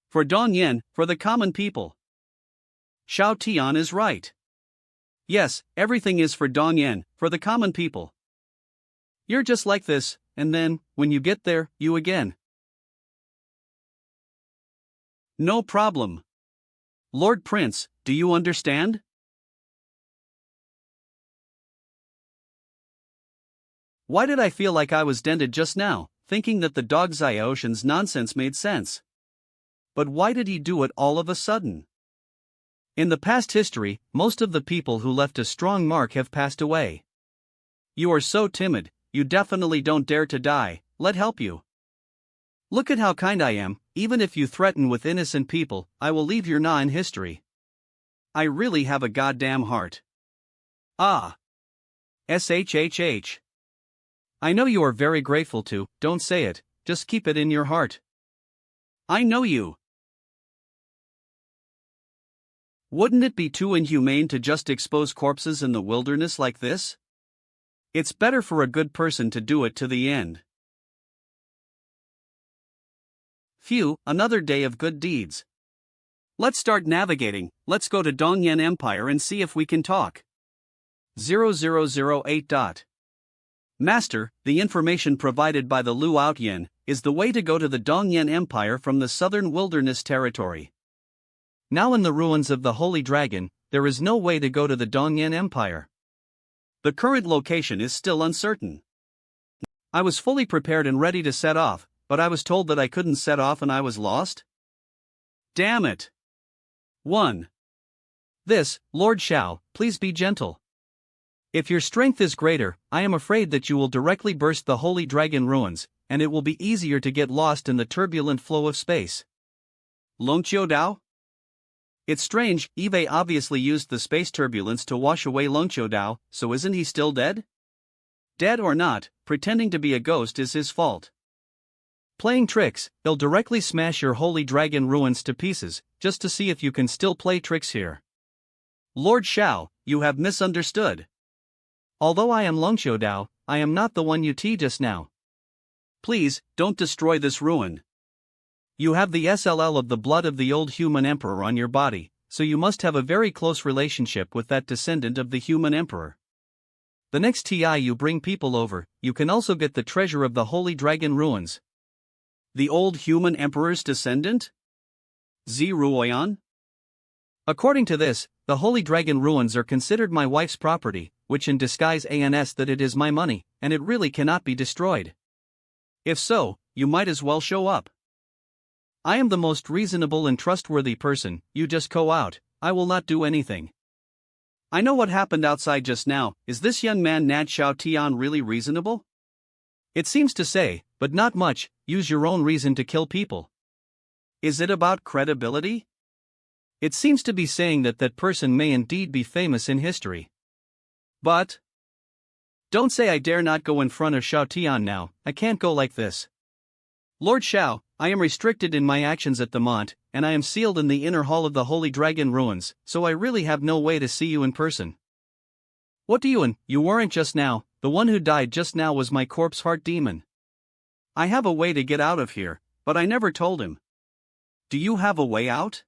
For Dongyan, for the common people. Xiao Tian is right. Yes, everything is for Dongyan, for the common people. You're just like this, and then, when you get there, you again. No problem. Lord Prince, do you understand? Why did I feel like I was dented just now, thinking that the dog Xiaoshan's nonsense made sense? But why did he do it all of a sudden? In the past history, most of the people who left a strong mark have passed away. You are so timid, you definitely don't dare to die, let help you. Look at how kind I am, even if you threaten with innocent people, I will leave your na in history. I really have a goddamn heart. SHHH. I know you are very grateful to, don't say it, just keep it in your heart. I know you. Wouldn't it be too inhumane to just expose corpses in the wilderness like this? It's better for a good person to do it to the end. Phew, another day of good deeds. Let's start navigating, let's go to Dongyan Empire and see if we can talk. 0008. Master, the information provided by the Lu Outyen is the way to go to the Dongyan Empire from the southern wilderness territory. Now in the ruins of the Holy Dragon, there is no way to go to the Dongyan Empire. The current location is still uncertain. I was fully prepared and ready to set off, but I was told that I couldn't set off and I was lost? Damn it! 1. This, Lord Xiao, please be gentle. If your strength is greater, I am afraid that you will directly burst the Holy Dragon ruins, and it will be easier to get lost in the turbulent flow of space. Longqiu Dao? It's strange, Eve obviously used the space turbulence to wash away Longqiu Dao, so isn't he still dead? Dead or not, pretending to be a ghost is his fault. Playing tricks, he'll directly smash your holy dragon ruins to pieces, just to see if you can still play tricks here. Lord Shao, you have misunderstood. Although I am Longxiu Dao, I am not the one you teased just now. Please, don't destroy this ruin. You have the SLL of the blood of the old human emperor on your body, so you must have a very close relationship with that descendant of the human emperor. The next TI you bring people over, you can also get the treasure of the holy dragon ruins. The old human emperor's descendant? Ziruoyan? According to this, the holy dragon ruins are considered my wife's property, which in disguise ans that it is my money, and it really cannot be destroyed. If so, you might as well show up. I am the most reasonable and trustworthy person, you just go out, I will not do anything. I know what happened outside just now. Is this young man Nad Xiao Tian really reasonable? It seems to say, but not much, use your own reason to kill people. Is it about credibility? It seems to be saying that that person may indeed be famous in history. But don't say I dare not go in front of Xiao Tian now, I can't go like this. Lord Xiao, I am restricted in my actions at the Mont, and I am sealed in the inner hall of the Holy Dragon Ruins, so I really have no way to see you in person. What do you weren't just now, the one who died just now was my corpse heart demon. I have a way to get out of here, but I never told him. Do you have a way out?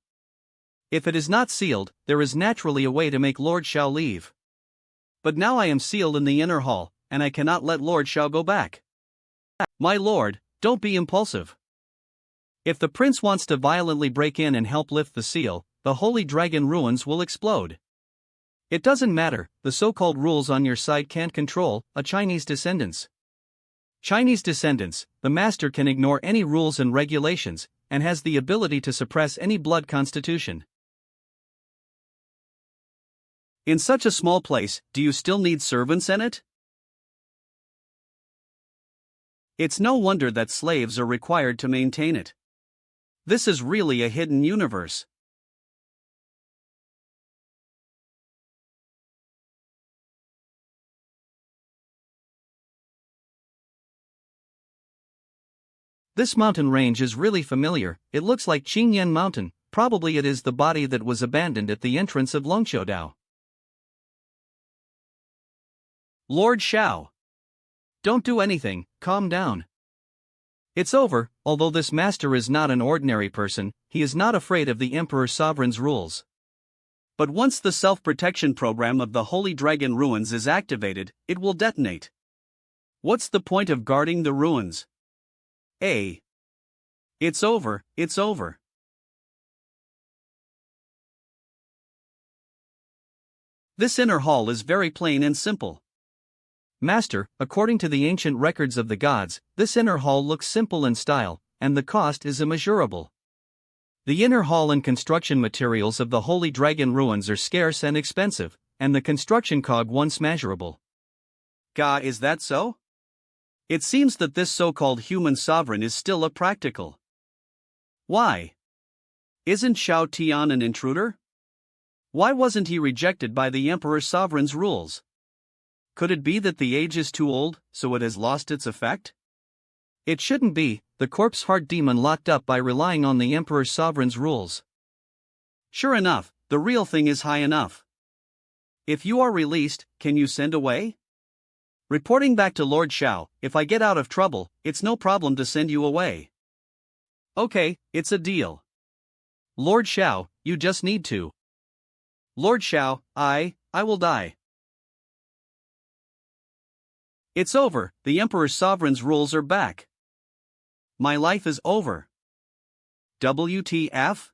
If it is not sealed, there is naturally a way to make Lord Xiao leave. But now I am sealed in the inner hall, and I cannot let Lord Xiao go back. My lord, don't be impulsive. If the prince wants to violently break in and help lift the seal, the Holy Dragon Ruins will explode. It doesn't matter, the so-called rules on your side can't control a Chinese descendants. Chinese descendants, the master can ignore any rules and regulations, and has the ability to suppress any blood constitution. In such a small place, do you still need servants in it? It's no wonder that slaves are required to maintain it. This is really a hidden universe. This mountain range is really familiar, it looks like Qingyan Mountain, probably it is the body that was abandoned at the entrance of Longxiu Dao. Lord Xiao. Don't do anything, calm down. It's over, although this master is not an ordinary person, he is not afraid of the Emperor Sovereign's rules. But once the self-protection program of the Holy Dragon Ruins is activated, it will detonate. What's the point of guarding the ruins? It's over, it's over. This inner hall is very plain and simple. Master, according to the ancient records of the gods, this inner hall looks simple in style, and the cost is immeasurable. The inner hall and construction materials of the Holy Dragon Ruins are scarce and expensive, and the construction cog once measurable. Is that so? It seems that this so-called human sovereign is still a practical. Why? Isn't Xiao Tian an intruder? Why wasn't he rejected by the Emperor Sovereign's rules? Could it be that the age is too old, so it has lost its effect? It shouldn't be, the corpse heart demon locked up by relying on the Emperor Sovereign's rules. Sure enough, the real thing is high enough. If you are released, can you send away? Reporting back to Lord Xiao, if I get out of trouble, it's no problem to send you away. Okay, it's a deal. Lord Xiao, you just need to. Lord Xiao, I will die. It's over, the Emperor Sovereign's rules are back. My life is over. WTF?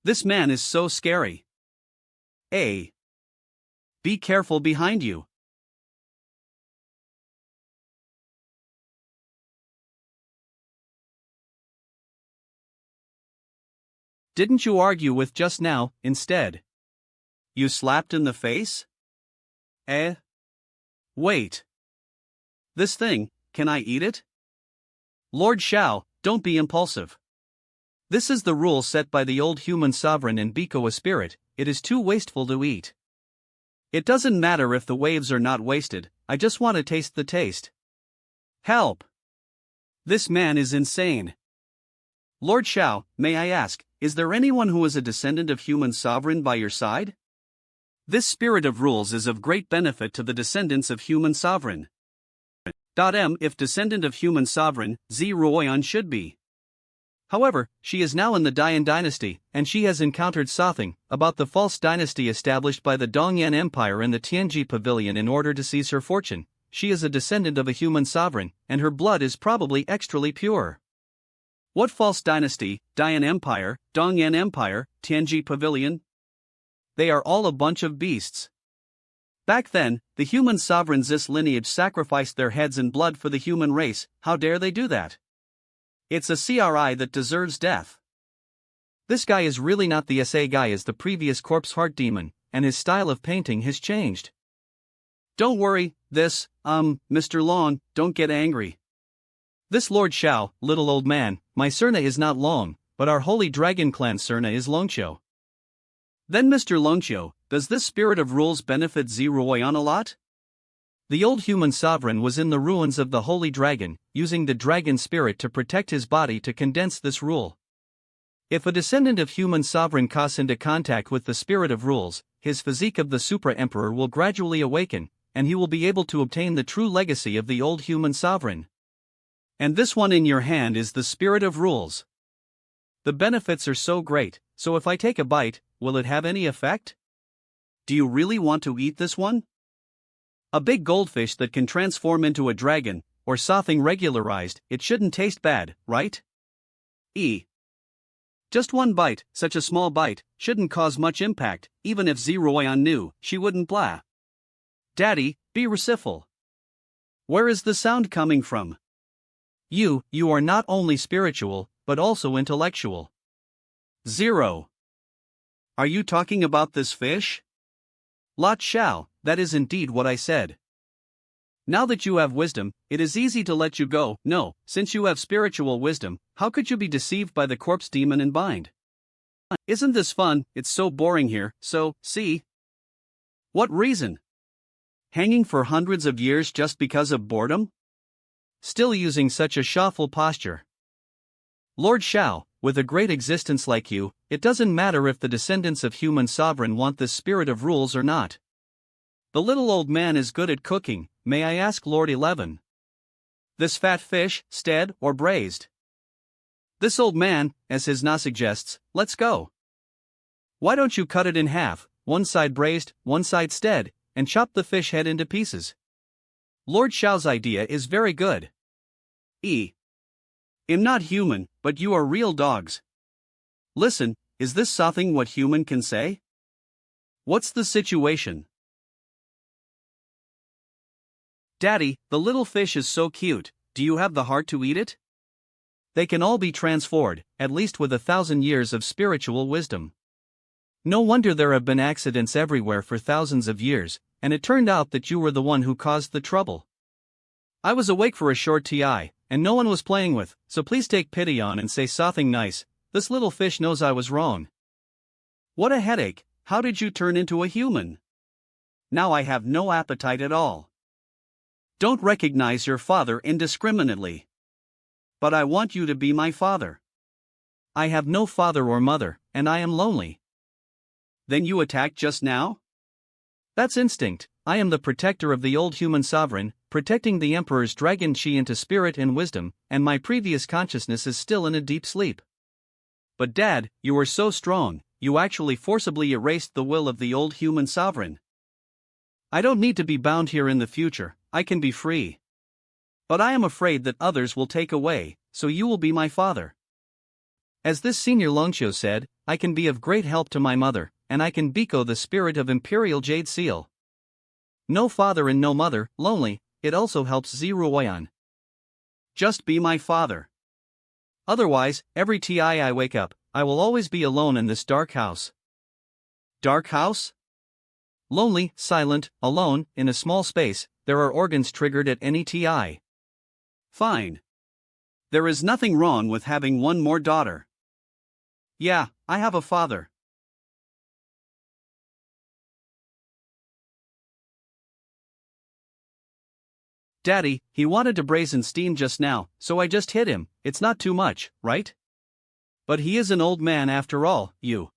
This man is so scary. Be careful behind you. Didn't you argue with just now, instead? You slapped in the face? Wait. This thing, can I eat it? Lord Xiao, don't be impulsive. This is the rule set by the old human sovereign in Bikoa spirit, it is too wasteful to eat. It doesn't matter if the waves are not wasted, I just want to taste the taste. Help! This man is insane. Lord Xiao, may I ask, is there anyone who is a descendant of human sovereign by your side? This spirit of rules is of great benefit to the descendants of human sovereign. If descendant of human sovereign, Z Ruoyan should be. However, she is now in the Dian dynasty, and she has encountered something about the false dynasty established by the Dongyan Empire in the Tianji Pavilion in order to seize her fortune. She is a descendant of a human sovereign, and her blood is probably extremely pure. What false dynasty? Dian Empire, Dongyan Empire, Tianji Pavilion? They are all a bunch of beasts. Back then, the human sovereigns this lineage sacrificed their heads and blood for the human race. How dare they do that? It's a CRI that deserves death. This guy is really not the SA guy as the previous corpse heart demon, and his style of painting has changed. Don't worry, Mr. Long, don't get angry. This Lord Xiao, little old man, my Serna is not Long, but our holy dragon clan Serna is Longqiu. Then Mr. Longqiu, does this spirit of rules benefit Zeroyan a lot? The old human sovereign was in the ruins of the holy dragon, using the dragon spirit to protect his body to condense this rule. If a descendant of human sovereign comes into contact with the spirit of rules, his physique of the Supra Emperor will gradually awaken, and he will be able to obtain the true legacy of the old human sovereign. And this one in your hand is the spirit of rules. The benefits are so great, so if I take a bite, will it have any effect? Do you really want to eat this one? A big goldfish that can transform into a dragon, or something regularized, it shouldn't taste bad, right? Just one bite, such a small bite, shouldn't cause much impact, even if Zeroyan knew, she wouldn't blah. Daddy, be merciful. Where is the sound coming from? You are not only spiritual, but also intellectual. Zero. Are you talking about this fish? Lot Xiao, that is indeed what I said. Now that you have wisdom, it is easy to let you go. No, since you have spiritual wisdom, how could you be deceived by the corpse demon and bind? Isn't this fun? It's so boring here, so, see? What reason? Hanging for hundreds of years just because of boredom? Still using such a shuffle posture. Lord Xiao, with a great existence like you, it doesn't matter if the descendants of human sovereign want this spirit of rules or not. The little old man is good at cooking, may I ask Lord 11? This fat fish, stead or braised? This old man, as his na suggests, let's go. Why don't you cut it in half, one side braised, one side stead, and chop the fish head into pieces? Lord Xiao's idea is very good. I'm not human, but you are real dogs. Listen, is this something what human can say? What's the situation? Daddy, the little fish is so cute, do you have the heart to eat it? They can all be transformed, at least with 1,000 years of spiritual wisdom. No wonder there have been accidents everywhere for thousands of years, and it turned out that you were the one who caused the trouble. I was awake for a short TI, and no one was playing with, so please take pity on and say something nice. This little fish knows I was wrong. What a headache, how did you turn into a human? Now I have no appetite at all. Don't recognize your father indiscriminately. But I want you to be my father. I have no father or mother, and I am lonely. Then you attacked just now? That's instinct. I am the protector of the old human sovereign, protecting the emperor's dragon chi into spirit and wisdom, and my previous consciousness is still in a deep sleep. But Dad, you are so strong, you actually forcibly erased the will of the old human sovereign. I don't need to be bound here in the future, I can be free. But I am afraid that others will take away, so you will be my father. As this senior Longqiu said, I can be of great help to my mother, and I can biko the spirit of Imperial Jade Seal. No father and no mother, lonely, it also helps Zeroyan. Just be my father. Otherwise, every time I wake up, I will always be alone in this dark house. Dark house? Lonely, silent, alone, in a small space, there are organs triggered at any TI. Fine. There is nothing wrong with having one more daughter. Yeah, I have a father. Daddy, he wanted to brazen steam just now, so I just hit him. It's not too much, right? But he is an old man after all, you.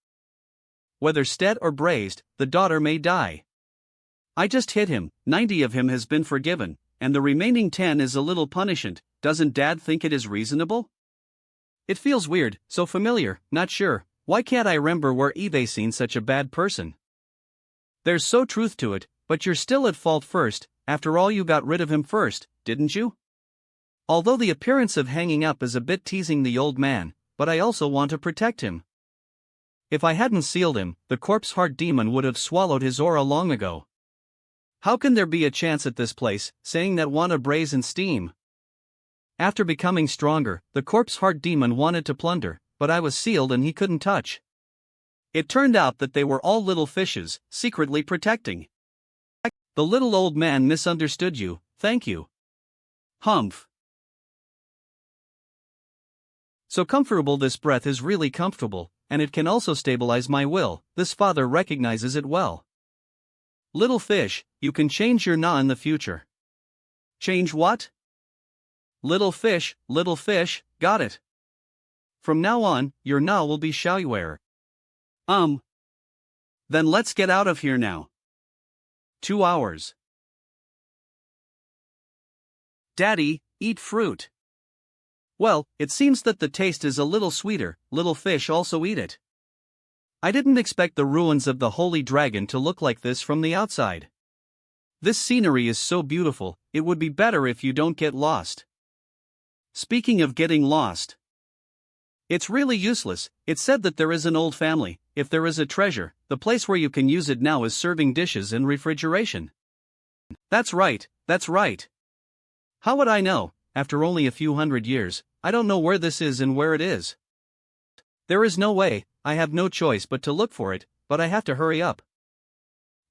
Whether stead or brazed, the daughter may die. I just hit him, 90 of him has been forgiven, and the remaining 10 is a little punishment. Doesn't Dad think it is reasonable? It feels weird, so familiar, not sure. Why can't I remember where Eve seen such a bad person? There's so truth to it, but you're still at fault first. After all, you got rid of him first, didn't you? Although the appearance of hanging up is a bit teasing the old man, but I also want to protect him. If I hadn't sealed him, the corpse heart demon would have swallowed his aura long ago. How can there be a chance at this place, saying that want to braze and steam? After becoming stronger, the corpse heart demon wanted to plunder, but I was sealed and he couldn't touch. It turned out that they were all little fishes, secretly protecting. The little old man misunderstood you, thank you. Humph. So comfortable, this breath is really comfortable, and it can also stabilize my will. This father recognizes it well. Little fish, you can change your na in the future. Change what? Little fish, got it. From now on, your na will be Xiaoyuer. Then let's get out of here now. 2 hours. Daddy, eat fruit. Well, it seems that the taste is a little sweeter. Little fish also eat it. I didn't expect the ruins of the Holy Dragon to look like this from the outside. This scenery is so beautiful, it would be better if you don't get lost. Speaking of getting lost, it's really useless. It's said that there is an old family. If there is a treasure, the place where you can use it now is serving dishes and refrigeration. That's right. How would I know? After only a few hundred years, I don't know where this is and where it is. There is no way, I have no choice but to look for it, but I have to hurry up.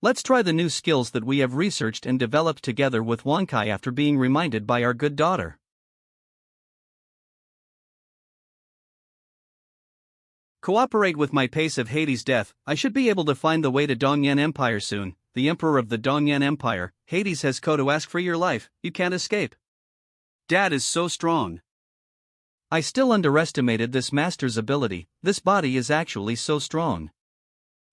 Let's try the new skills that we have researched and developed together with Wankai after being reminded by our good daughter. Cooperate with my pace of Hades' death. I should be able to find the way to Dongyan Empire soon. The Emperor of the Dongyan Empire, Hades, has come to ask for your life. You can't escape. Dad is so strong. I still underestimated this master's ability. This body is actually so strong.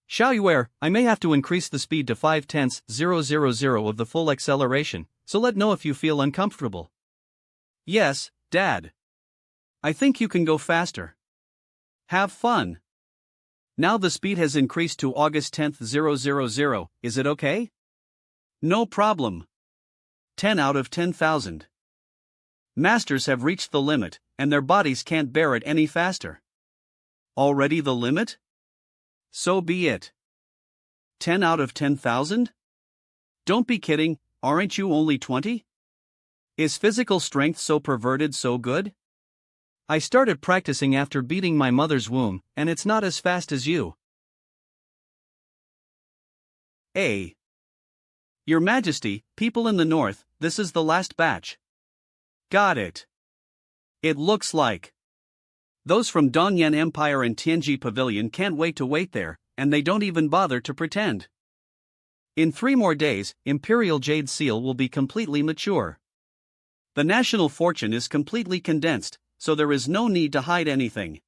Xiaoyuer, I may have to increase the speed to 0.5/000 of the full acceleration, so let know if you feel uncomfortable. Yes, Dad. I think you can go faster. Have fun. Now the speed has increased to August 10th 000, is it okay? No problem. 10 out of 10,000. Masters have reached the limit, and their bodies can't bear it any faster. Already the limit? So be it. 10 out of 10,000? Don't be kidding, aren't you only 20? Is physical strength so perverted so good? I started practicing after beating my mother's womb, and it's not as fast as you. Your Majesty, people in the north, this is the last batch. Got it. It looks like those from Dongyan Empire and Tianji Pavilion can't wait to wait there, and they don't even bother to pretend. In 3 more days, Imperial Jade Seal will be completely mature. The national fortune is completely condensed, so there is no need to hide anything.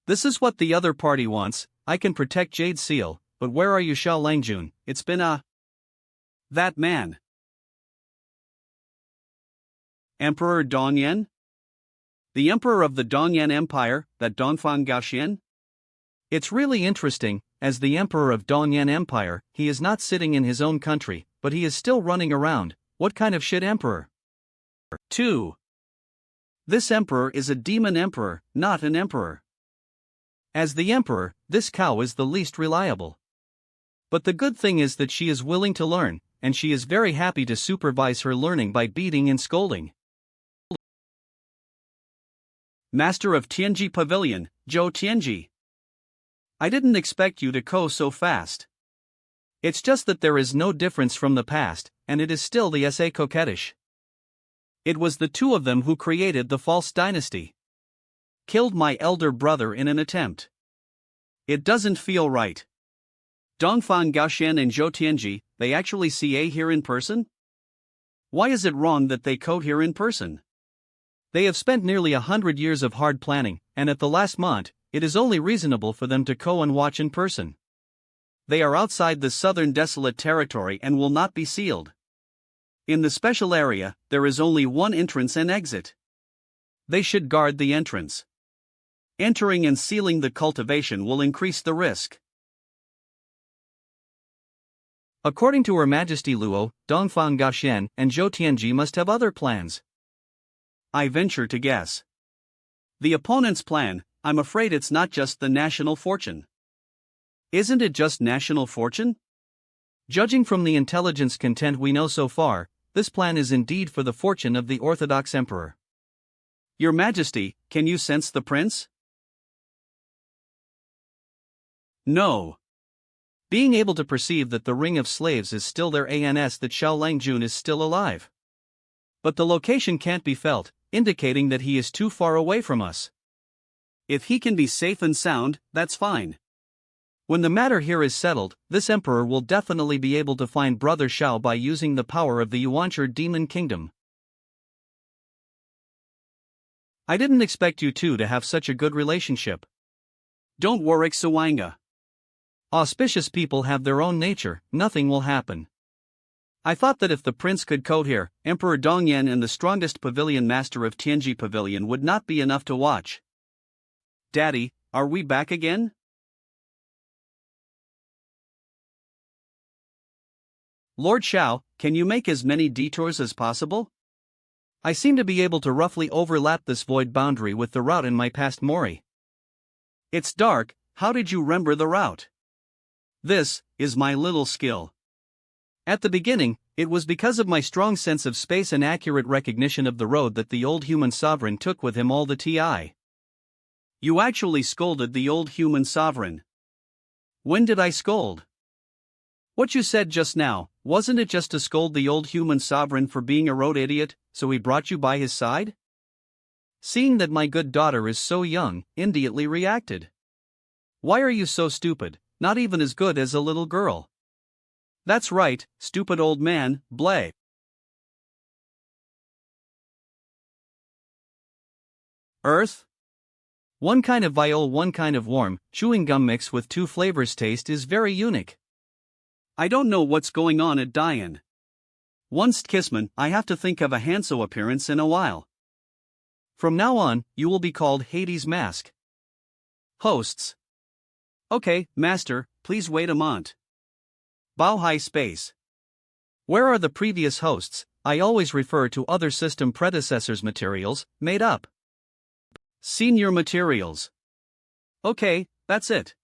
This is what the other party wants. I can protect Jade Seal, but where are you, Xiao Langjun? It's been that man. Emperor Dongyan? The Emperor of the Dongyan Empire, that Dongfang Gaoxian? It's really interesting. As the Emperor of Dongyan Empire, he is not sitting in his own country, but he is still running around. What kind of shit emperor? 2. This emperor is a demon emperor, not an emperor. As the emperor, this cow is the least reliable. But the good thing is that she is willing to learn, and she is very happy to supervise her learning by beating and scolding. Master of Tianji Pavilion, Zhou Tianji. I didn't expect you to go so fast. It's just that there is no difference from the past, and it is still the SA coquettish. It was the 2 of them who created the false dynasty. Killed my elder brother in an attempt. It doesn't feel right. Dongfang Gaoxian and Zhou Tianji, they actually see A here in person? Why is it wrong that they code here in person? They have spent nearly 100 years of hard planning, and at the last moment, it is only reasonable for them to and watch in person. They are outside the southern desolate territory and will not be sealed. In the special area, there is only one entrance and exit. They should guard the entrance. Entering and sealing the cultivation will increase the risk. According to Her Majesty Luo, Dongfang Gaxian, and Zhou Tianji must have other plans. I venture to guess. The opponent's plan, I'm afraid it's not just the national fortune. Isn't it just national fortune? Judging from the intelligence content we know so far, this plan is indeed for the fortune of the Orthodox Emperor. Your Majesty, can you sense the prince? No. Being able to perceive that the ring of slaves is still there, ans that Xiao Langjun is still alive. But the location can't be felt, indicating that he is too far away from us. If he can be safe and sound, that's fine. When the matter here is settled, this emperor will definitely be able to find Brother Xiao by using the power of the Yuancher Demon Kingdom. I didn't expect you two to have such a good relationship. Don't worry, Suwanga. Auspicious people have their own nature, nothing will happen. I thought that if the prince could code here, Emperor Dongyan and the strongest pavilion master of Tianji Pavilion would not be enough to watch. Daddy, are we back again? Lord Xiao, can you make as many detours as possible? I seem to be able to roughly overlap this void boundary with the route in my past Mori. It's dark, how did you remember the route? This is my little skill. At the beginning, it was because of my strong sense of space and accurate recognition of the road that the old human sovereign took with him all the TI. You actually scolded the old human sovereign. When did I scold? What you said just now, wasn't it just to scold the old human sovereign for being a road idiot, so he brought you by his side? Seeing that my good daughter is so young, immediately reacted. Why are you so stupid, not even as good as a little girl? That's right, stupid old man, bleh. Earth? One kind of viol, one kind of warm, chewing gum mix with two flavors taste is very unique. I don't know what's going on at Dian. Once Kissman, I have to think of a Hanso appearance in a while. From now on, you will be called Hades Mask. Hosts. Okay, Master, please wait a moment. Bao Hai Space. Where are the previous hosts? I always refer to other system predecessors' materials, made up. Senior materials. Okay, that's it.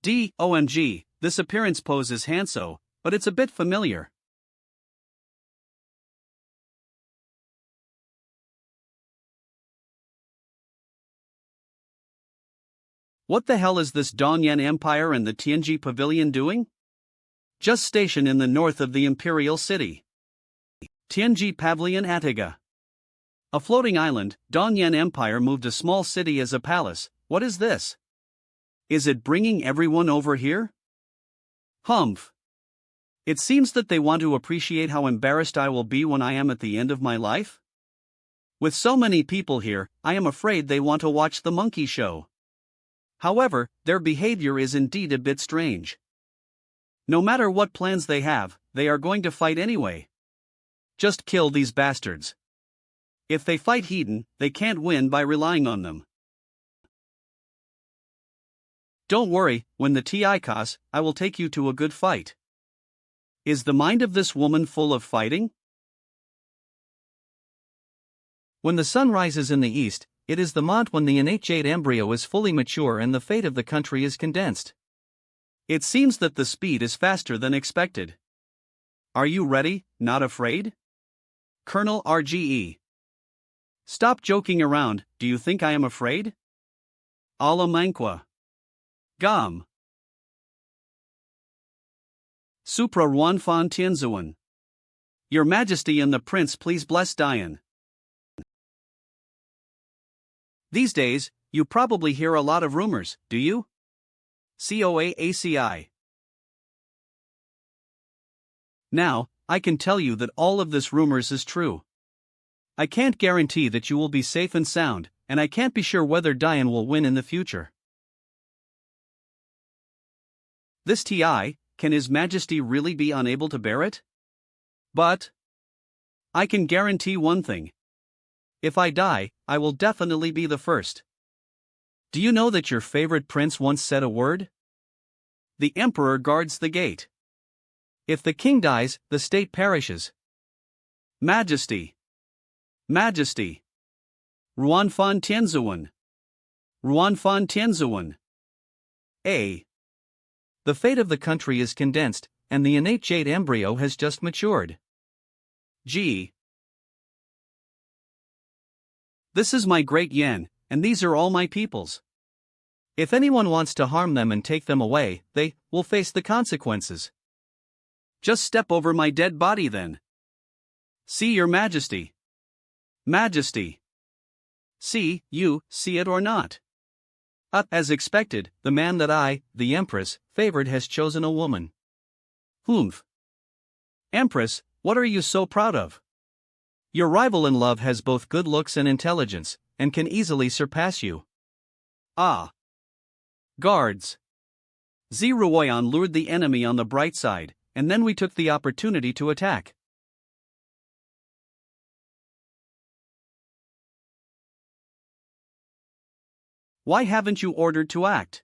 OMG, this appearance poses Hanso, but it's a bit familiar. What the hell is this Dongyan Empire and the Tianji Pavilion doing? Just stationed in the north of the imperial city. Tianji Pavilion Attiga. A floating island, Dongyan Empire moved a small city as a palace. What is this? Is it bringing everyone over here? Humph. It seems that they want to appreciate how embarrassed I will be when I am at the end of my life. With so many people here, I am afraid they want to watch the monkey show. However, their behavior is indeed a bit strange. No matter what plans they have, they are going to fight anyway. Just kill these bastards. If they fight Hedon, they can't win by relying on them. Don't worry, when the TI costs, I will take you to a good fight. Is the mind of this woman full of fighting? When the sun rises in the east, it is the month when the innate embryo is fully mature and the fate of the country is condensed. It seems that the speed is faster than expected. Are you ready, not afraid? Colonel RGE. Stop joking around, do you think I am afraid? Ala Manhwa. Gam. Supra Ruanfan Tianzuan. Your Majesty and the Prince, please bless Dian. These days, you probably hear a lot of rumors, do you? COAACI. Now, I can tell you that all of this rumors is true. I can't guarantee that you will be safe and sound, and I can't be sure whether Diane will win in the future. This TI, can His Majesty really be unable to bear it? But I can guarantee one thing. If I die, I will definitely be the first. Do you know that your favorite prince once said a word? The emperor guards the gate. If the king dies, the state perishes. Majesty. Majesty. Ruanfan Tianzuan. Ruanfan Tianzuan. A. The fate of the country is condensed, and the innate jade embryo has just matured. G. This is my great Yan, and these are all my peoples. If anyone wants to harm them and take them away, they will face the consequences. Just step over my dead body then. See, Your Majesty. Majesty. See, you see it or not? As expected, the man that I, the Empress, favored has chosen a woman. Humph. Empress, what are you so proud of? Your rival in love has both good looks and intelligence, and can easily surpass you. Ah. Guards. Ziruoyan lured the enemy on the bright side, and then we took the opportunity to attack. Why haven't you ordered to act?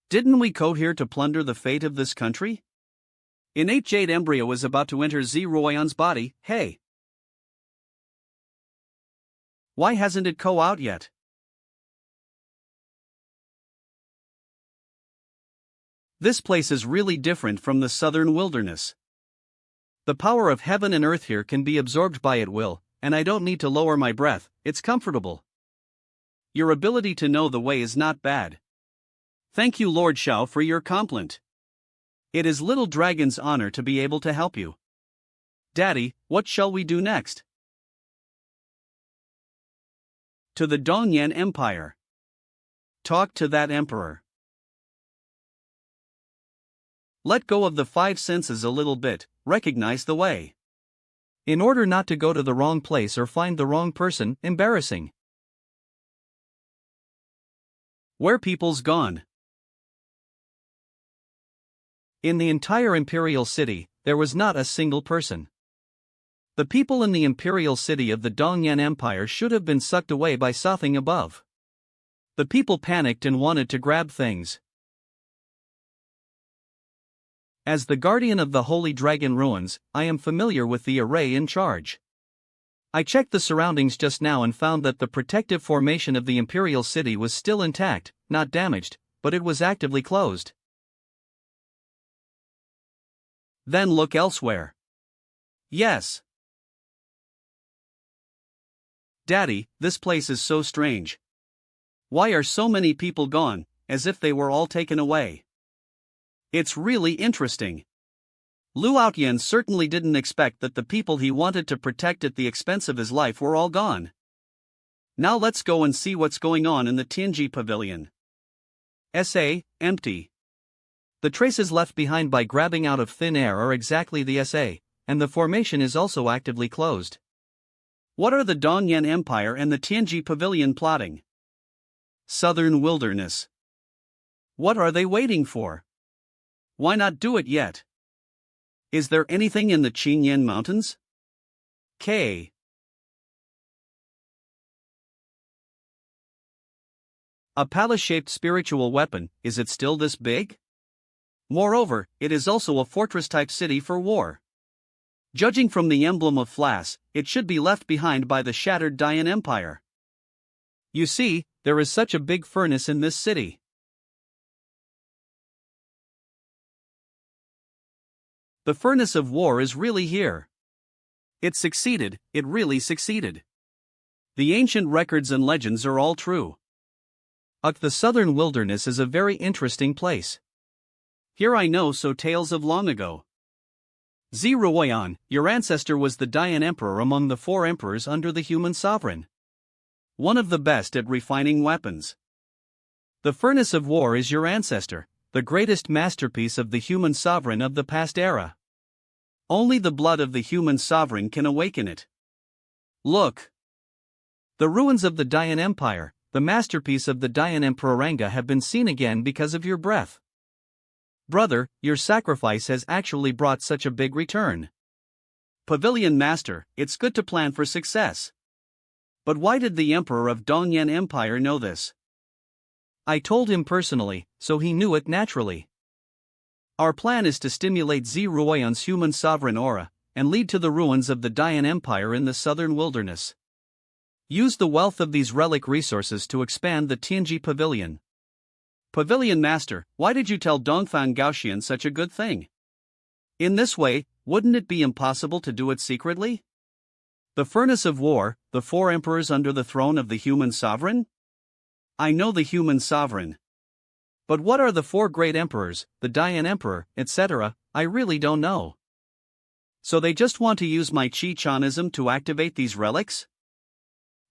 Didn't we code here to plunder the fate of this country? Innate jade embryo is about to enter Ziruoyan's body, hey! Why hasn't it out yet? This place is really different from the southern wilderness. The power of heaven and earth here can be absorbed by at will, and I don't need to lower my breath, it's comfortable. Your ability to know the way is not bad. Thank you, Lord Shao, for your compliment. It is Little Dragon's honor to be able to help you. Daddy, what shall we do next? To the Dongyan Empire. Talk to that emperor. Let go of the five senses a little bit, recognize the way. In order not to go to the wrong place or find the wrong person, embarrassing. Where people's gone? In the entire imperial city, there was not a single person. The people in the imperial city of the Dongyan Empire should have been sucked away by something above. The people panicked and wanted to grab things. As the guardian of the Holy Dragon Ruins, I am familiar with the array in charge. I checked the surroundings just now and found that the protective formation of the imperial city was still intact, not damaged, but it was actively closed. Then look elsewhere. Yes. Daddy, this place is so strange. Why are so many people gone, as if they were all taken away? It's really interesting. Lu Outyan certainly didn't expect that the people he wanted to protect at the expense of his life were all gone. Now let's go and see what's going on in the Tianji Pavilion. SA, empty. The traces left behind by grabbing out of thin air are exactly the SA, and the formation is also actively closed. What are the Dongyan Empire and the Tianji Pavilion plotting? Southern wilderness. What are they waiting for? Why not do it yet? Is there anything in the Qinyan Mountains? K. A palace-shaped spiritual weapon, is it still this big? Moreover, it is also a fortress-type city for war. Judging from the emblem of Flas, it should be left behind by the shattered Dayan Empire. You see, there is such a big furnace in this city. The furnace of war is really here. It succeeded, it really succeeded. The ancient records and legends are all true. The southern wilderness is a very interesting place. Here I know so tales of long ago. Ziruoyan, your ancestor was the Dayan Emperor among the 4 emperors under the human sovereign. One of the best at refining weapons. The furnace of war is your ancestor, the greatest masterpiece of the human sovereign of the past era. Only the blood of the human sovereign can awaken it. Look! The ruins of the Dayan Empire, the masterpiece of the Dayan Emperor Ranga, have been seen again because of your breath. Brother, your sacrifice has actually brought such a big return. Pavilion Master, it's good to plan for success. But why did the Emperor of Dongyan Empire know this? I told him personally, so he knew it naturally. Our plan is to stimulate Ziruoyan's human sovereign aura, and lead to the ruins of the Dayan Empire in the southern wilderness. Use the wealth of these relic resources to expand the Tianji Pavilion. Pavilion Master, why did you tell Dongfang Gaoxian such a good thing? In this way, wouldn't it be impossible to do it secretly? The furnace of war, the 4 emperors under the throne of the human sovereign? I know the human sovereign. But what are the 4 great emperors, the Dayan Emperor, etc., I really don't know. So they just want to use my Chi-Chanism to activate these relics?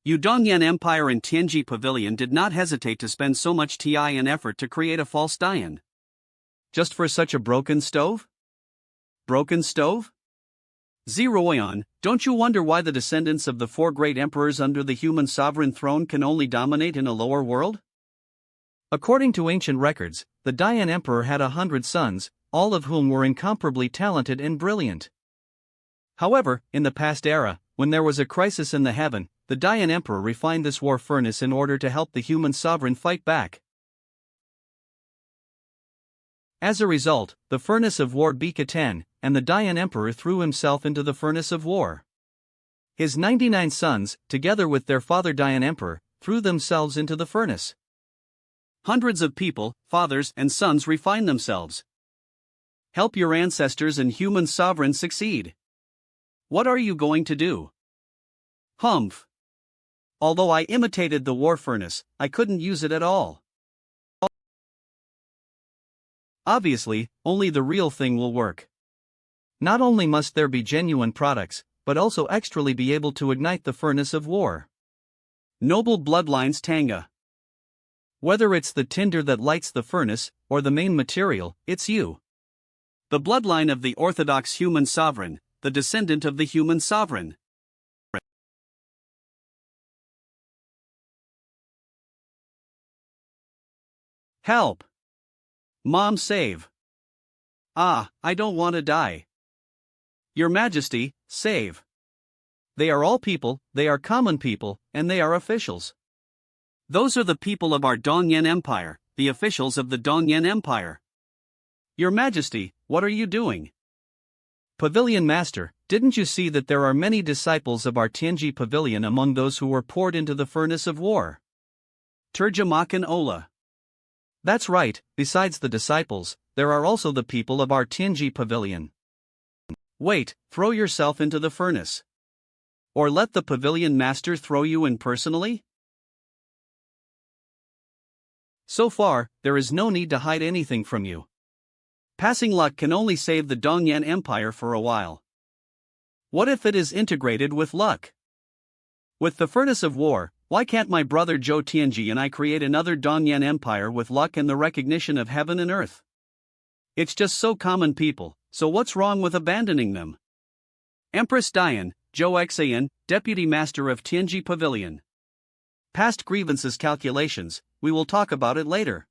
You Dongyan Empire and Tianji Pavilion did not hesitate to spend so much TI and effort to create a false Dayan. Just for such a broken stove? Broken stove? Ziruoyan, don't you wonder why the descendants of the 4 great emperors under the human sovereign throne can only dominate in a lower world? According to ancient records, the Dayan Emperor had 100 sons, all of whom were incomparably talented and brilliant. However, in the past era, when there was a crisis in the heaven, the Dayan Emperor refined this war furnace in order to help the human sovereign fight back. As a result, the furnace of war began, and the Dayan Emperor threw himself into the furnace of war. His 99 sons, together with their father Dayan Emperor, threw themselves into the furnace. Hundreds of people, fathers and sons, refine themselves. Help your ancestors and human sovereign succeed. What are you going to do? Humph. Although I imitated the war furnace, I couldn't use it at all. Obviously, only the real thing will work. Not only must there be genuine products, but also extrally be able to ignite the furnace of war. Noble bloodlines Tanga. Whether it's the tinder that lights the furnace, or the main material, it's you. The bloodline of the orthodox human sovereign, the descendant of the human sovereign. Help! Mom, save! Ah, I don't want to die. Your Majesty, save! They are all people, they are common people, and they are officials. Those are the people of our Dongyan Empire, the officials of the Dongyan Empire. Your Majesty, what are you doing? Pavilion Master, didn't you see that there are many disciples of our Tianji Pavilion among those who were poured into the furnace of war? Terjemakan Ola. That's right, besides the disciples, there are also the people of our Tianji Pavilion. Wait, throw yourself into the furnace. Or let the Pavilion Master throw you in personally? So far, there is no need to hide anything from you. Passing luck can only save the Dongyan Empire for a while. What if it is integrated with luck? With the furnace of war, why can't my brother Zhou Tianji and I create another Dongyan Empire with luck and the recognition of heaven and earth? It's just so common people, so what's wrong with abandoning them? Empress Dayan, Zhou Xayan, Deputy Master of Tianji Pavilion. Past grievances calculations, we will talk about it later.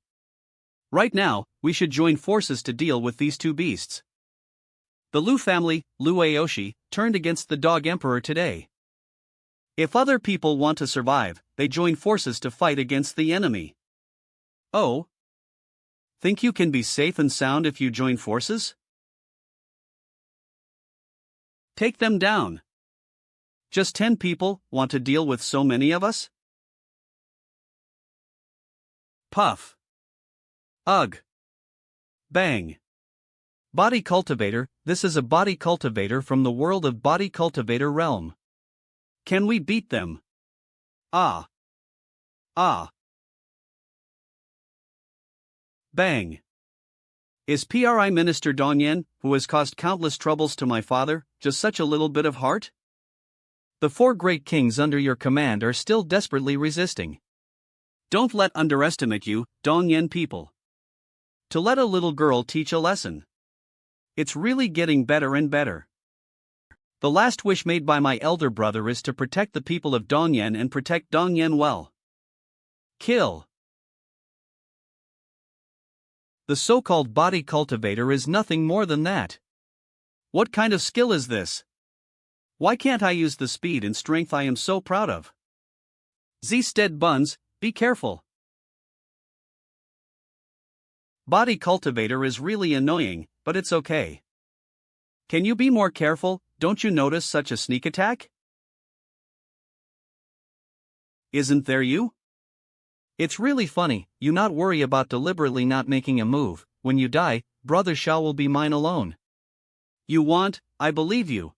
Right now, we should join forces to deal with these 2 beasts. The Lu family, Lu Aoshi, turned against the Dog Emperor today. If other people want to survive, they join forces to fight against the enemy. Oh? Think you can be safe and sound if you join forces? Take them down. Just 10 people want to deal with so many of us? Puff. Ugh. Bang. Body cultivator, this is a body cultivator from the world of body cultivator realm. Can we beat them? Ah. Ah. Bang. Is PRI Minister Dongyan, who has caused countless troubles to my father, just such a little bit of heart? The 4 great kings under your command are still desperately resisting. Don't let underestimate you, Dongyan people. To let a little girl teach a lesson. It's really getting better and better. The last wish made by my elder brother is to protect the people of Dongyan and protect Dongyan well. Kill. The so-called body cultivator is nothing more than that. What kind of skill is this? Why can't I use the speed and strength I am so proud of? Z-stead buns, be careful. Body cultivator is really annoying, but it's okay. Can you be more careful? Don't you notice such a sneak attack? Isn't there you? It's really funny, you not worry about deliberately not making a move. When you die, brother Shao will be mine alone. You want, I believe you.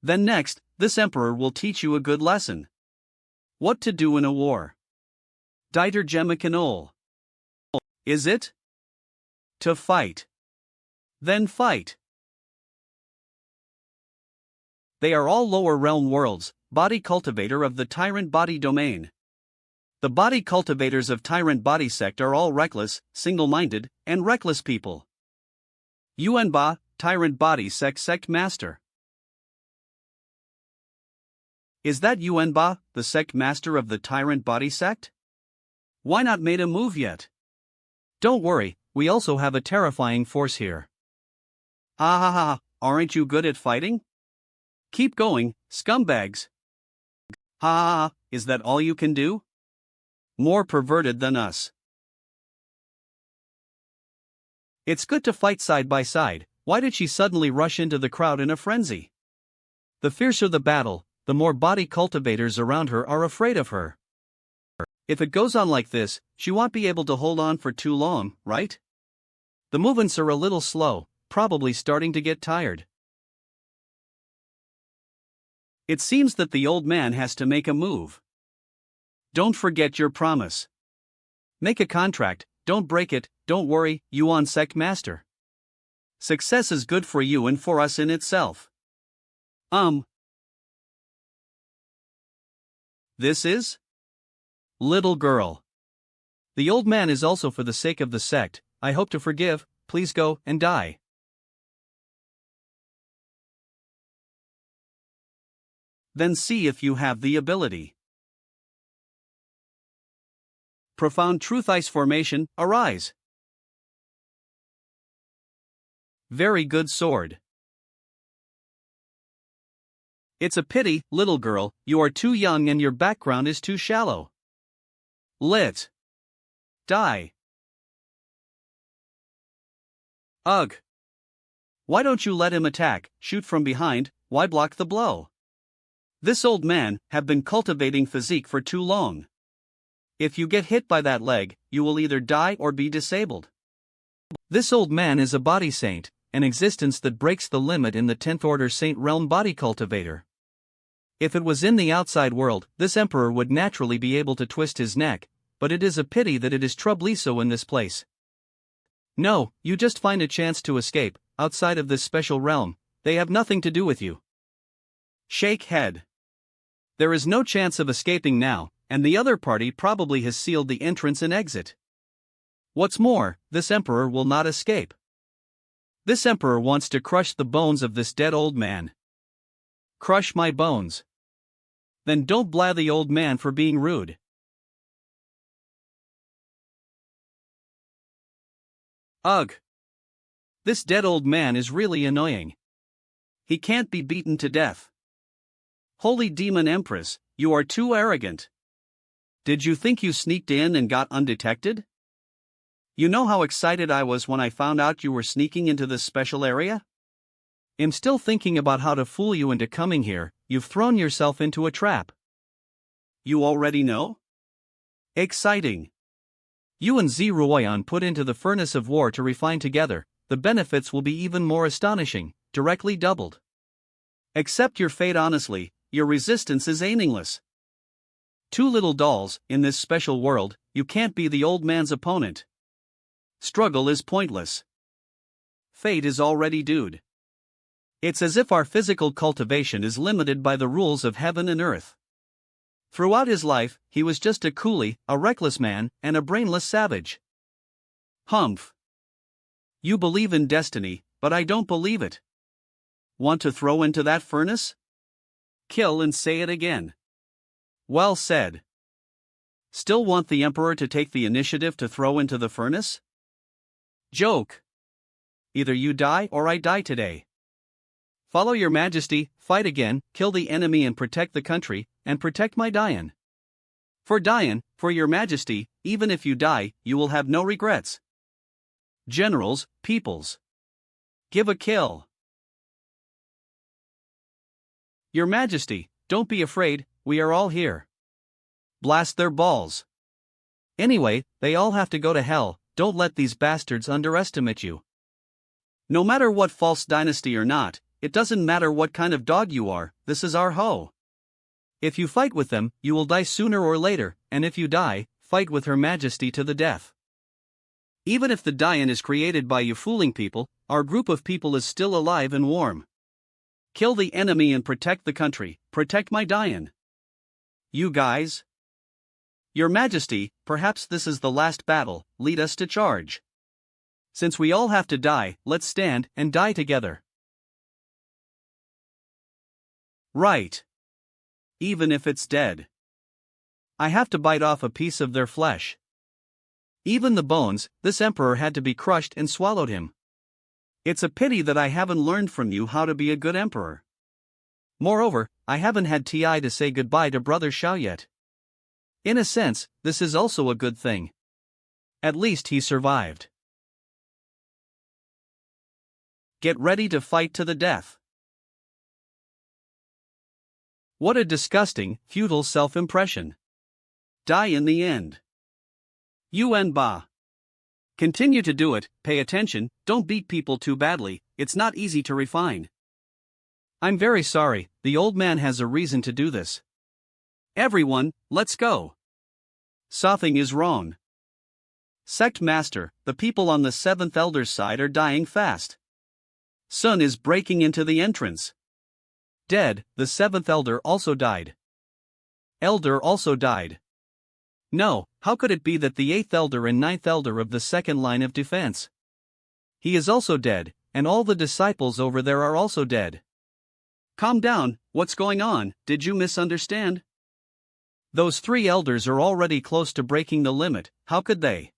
Then next, this emperor will teach you a good lesson. What to do in a war. Dieter Gemicanol. Is it? To fight. Then fight. They are all lower realm worlds, body cultivator of the tyrant body domain. The body cultivators of tyrant body sect are all reckless, single-minded, and reckless people. Yuanba, tyrant body sect master. Is that Yuanba, the sect master of the tyrant body sect? Why not made a move yet? Don't worry, we also have a terrifying force here. Aren't you good at fighting? Keep going, scumbags. Is that all you can do? More perverted than us. It's good to fight side by side. Why did she suddenly rush into the crowd in a frenzy? The fiercer the battle, the more body cultivators around her are afraid of her. If it goes on like this, she won't be able to hold on for too long, right? The movements are a little slow, probably starting to get tired. It seems that the old man has to make a move. Don't forget your promise. Make a contract, don't break it, don't worry, Yuan Sect Master. Success is good for you and for us in itself. This is? Little girl. The old man is also for the sake of the sect. I hope to forgive, please go and die. Then see if you have the ability. Profound Truth Ice Formation, arise. Very good sword. It's a pity, little girl, you are too young and your background is too shallow. Lit. Die. Ugh. Why don't you let him attack, shoot from behind, why block the blow? This old man have been cultivating physique for too long. If you get hit by that leg, you will either die or be disabled. This old man is a body saint, an existence that breaks the limit in the 10th order saint realm body cultivator. If it was in the outside world, this emperor would naturally be able to twist his neck, but it is a pity that it is trebly so in this place. No, you just find a chance to escape, outside of this special realm, they have nothing to do with you. Shake head. There is no chance of escaping now, and the other party probably has sealed the entrance and exit. What's more, this emperor will not escape. This emperor wants to crush the bones of this dead old man. Crush my bones. Then don't blab the old man for being rude. Ugh. This dead old man is really annoying. He can't be beaten to death. Holy demon Empress, you are too arrogant. Did you think you sneaked in and got undetected? You know how excited I was when I found out you were sneaking into this special area? I'm still thinking about how to fool you into coming here. You've thrown yourself into a trap. You already know? Exciting. You and Z Ruoyan put into the furnace of war to refine together, the benefits will be even more astonishing, directly doubled. Accept your fate honestly, your resistance is aimless. Two little dolls, in this special world, you can't be the old man's opponent. Struggle is pointless. Fate is already doomed. It's as if our physical cultivation is limited by the rules of heaven and earth. Throughout his life, he was just a coolie, a reckless man, and a brainless savage. Humph. You believe in destiny, but I don't believe it. Want to throw into that furnace? Kill and say it again. Well said. Still want the Emperor to take the initiative to throw into the furnace? Joke. Either you die or I die today. Follow your majesty, fight again, kill the enemy and protect the country, and protect my Dian. For Dian, for your majesty, even if you die, you will have no regrets. Generals, peoples. Give a kill. Your majesty, don't be afraid, we are all here. Blast their balls. Anyway, they all have to go to hell, don't let these bastards underestimate you. No matter what false dynasty or not, it doesn't matter what kind of dog you are, this is our hoe. If you fight with them, you will die sooner or later, and if you die, fight with Her Majesty to the death. Even if the Dian is created by you fooling people, our group of people is still alive and warm. Kill the enemy and protect the country, protect my Dian. You guys? Your Majesty, perhaps this is the last battle, lead us to charge. Since we all have to die, let's stand and die together. Right. Even if it's dead. I have to bite off a piece of their flesh. Even the bones, this emperor had to be crushed and swallowed him. It's a pity that I haven't learned from you how to be a good emperor. Moreover, I haven't had TI to say goodbye to Brother Shao yet. In a sense, this is also a good thing. At least he survived. Get ready to fight to the death. What a disgusting, futile self-impression. Die in the end. Yuan Ba. Continue to do it, pay attention, don't beat people too badly, it's not easy to refine. I'm very sorry, the old man has a reason to do this. Everyone, let's go. Something is wrong. Sect Master, the people on the 7th Elder's side are dying fast. Sun is breaking into the entrance. Dead, the 7th Elder also died. Elder also died. No, how could it be that the 8th Elder and 9th Elder of the second line of defense? He is also dead, and all the disciples over there are also dead. Calm down, what's going on, did you misunderstand? Those 3 elders are already close to breaking the limit, how could they?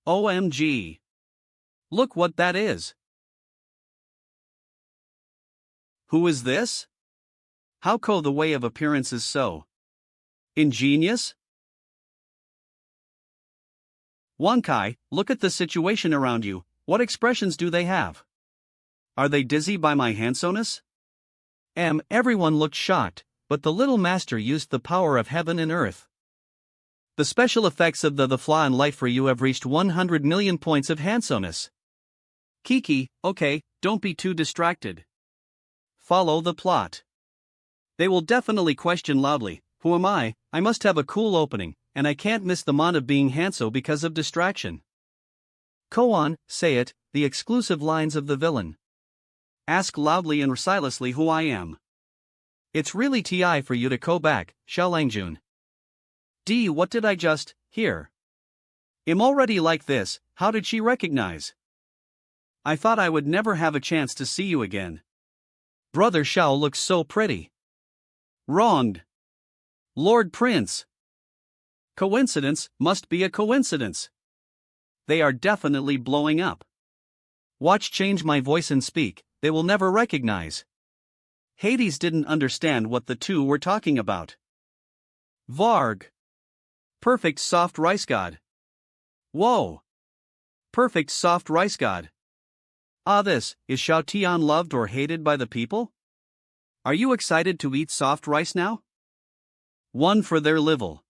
OMG. Look what that is. Who is this? How co the way of appearance is so ingenious? Wankai, look at the situation around you, what expressions do they have? Are they dizzy by my handsomeness? Everyone looked shocked, but the little master used the power of heaven and earth. The special effects of the flaw and light for you have reached 100 million points of handsomeness. Kiki, okay, don't be too distracted. Follow the plot. They will definitely question loudly, who am I must have a cool opening, and I can't miss the mon of being handsome because of distraction. Koan, say it, the exclusive lines of the villain. Ask loudly and silently who I am. It's really TI for you to go back, Xiaolangjun. D, what did I just hear? I'm already like this, how did she recognize? I thought I would never have a chance to see you again. Brother Shao looks so pretty. Wronged. Lord Prince. Coincidence must be a coincidence. They are definitely blowing up. Watch change my voice and speak, they will never recognize. Hades didn't understand what the two were talking about. Varg. Perfect soft rice god. Whoa. Perfect soft rice god. Ah, this, is Shao Tian loved or hated by the people? Are you excited to eat soft rice now? One for their livel.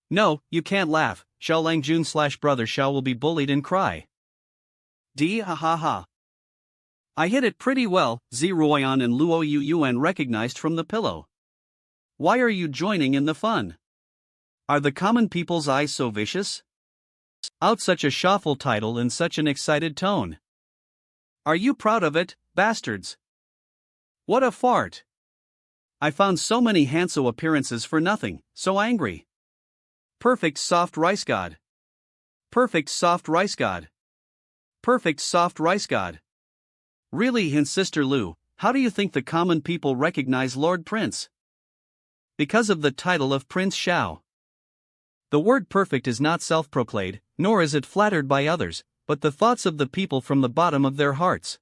No, you can't laugh, Xiaolangjun / Brother Shao will be bullied and cry. D ha ha ha. I hit it pretty well, Ziroyan and Luo Yuan recognized from the pillow. Why are you joining in the fun? Are the common people's eyes so vicious? Out such a shuffle title in such an excited tone. Are you proud of it, bastards? What a fart. I found so many handsome appearances for nothing, so angry. Perfect soft rice god. Perfect soft rice god. Perfect soft rice god. Really, his sister Lu, how do you think the common people recognize Lord Prince? Because of the title of Prince Xiao. The word perfect is not self-proclaimed, nor is it flattered by others, but the thoughts of the people from the bottom of their hearts.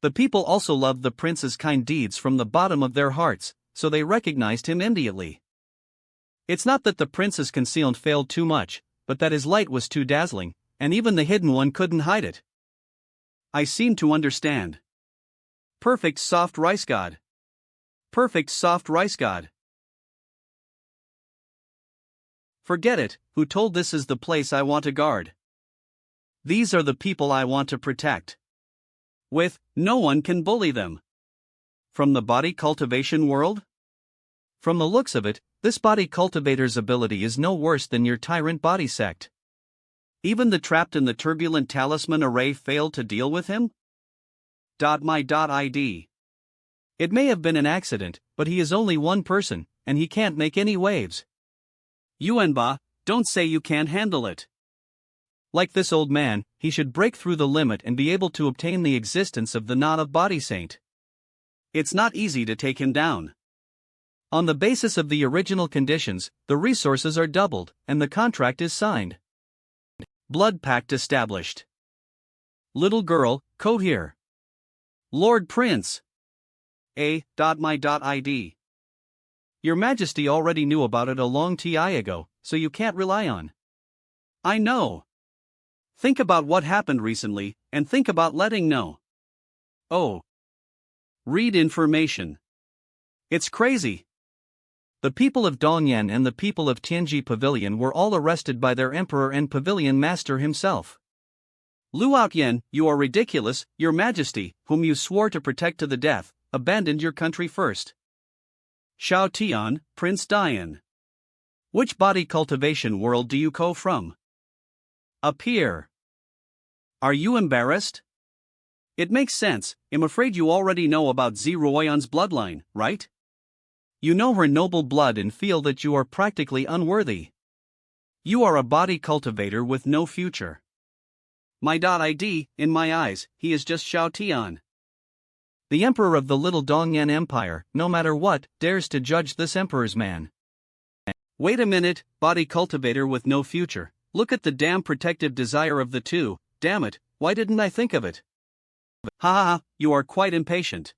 The people also loved the prince's kind deeds from the bottom of their hearts, so they recognized him immediately. It's not that the prince's concealed failed too much, but that his light was too dazzling, and even the hidden one couldn't hide it. I seem to understand. Perfect soft rice god. Perfect soft rice god. Forget it, who told this is the place I want to guard? These are the people I want to protect. No one can bully them. From the body cultivation world? From the looks of it, this body cultivator's ability is no worse than your tyrant body sect. Even the trapped in the turbulent talisman array failed to deal with him? My.id. It may have been an accident, but he is only one person, and he can't make any waves. Yuanba, don't say you can't handle it. Like this old man, he should break through the limit and be able to obtain the existence of the knot of body saint. It's not easy to take him down. On the basis of the original conditions, the resources are doubled, and the contract is signed. Blood pact established. Little girl, code here. Lord Prince. My.id. Your Majesty already knew about it a long time ago, so you can't rely on. I know. Think about what happened recently, and think about letting know. Oh. Read information. It's crazy. The people of Dongyan and the people of Tianji Pavilion were all arrested by their emperor and pavilion master himself. Lu Outyan, you are ridiculous, your Majesty, whom you swore to protect to the death, abandoned your country first. Xiao Tian, Prince Dian. Which body cultivation world do you come from? Up here. Are you embarrassed? It makes sense, I'm afraid you already know about Ziruoyan's bloodline, right? You know her noble blood and feel that you are practically unworthy. You are a body cultivator with no future. My.id, in my eyes, he is just Xiao Tian. The emperor of the little Dongyan Empire, no matter what, dares to judge this emperor's man. Wait a minute, body cultivator with no future, look at the damn protective desire of the two, damn it, why didn't I think of it? Ha ha ha, you are quite impatient.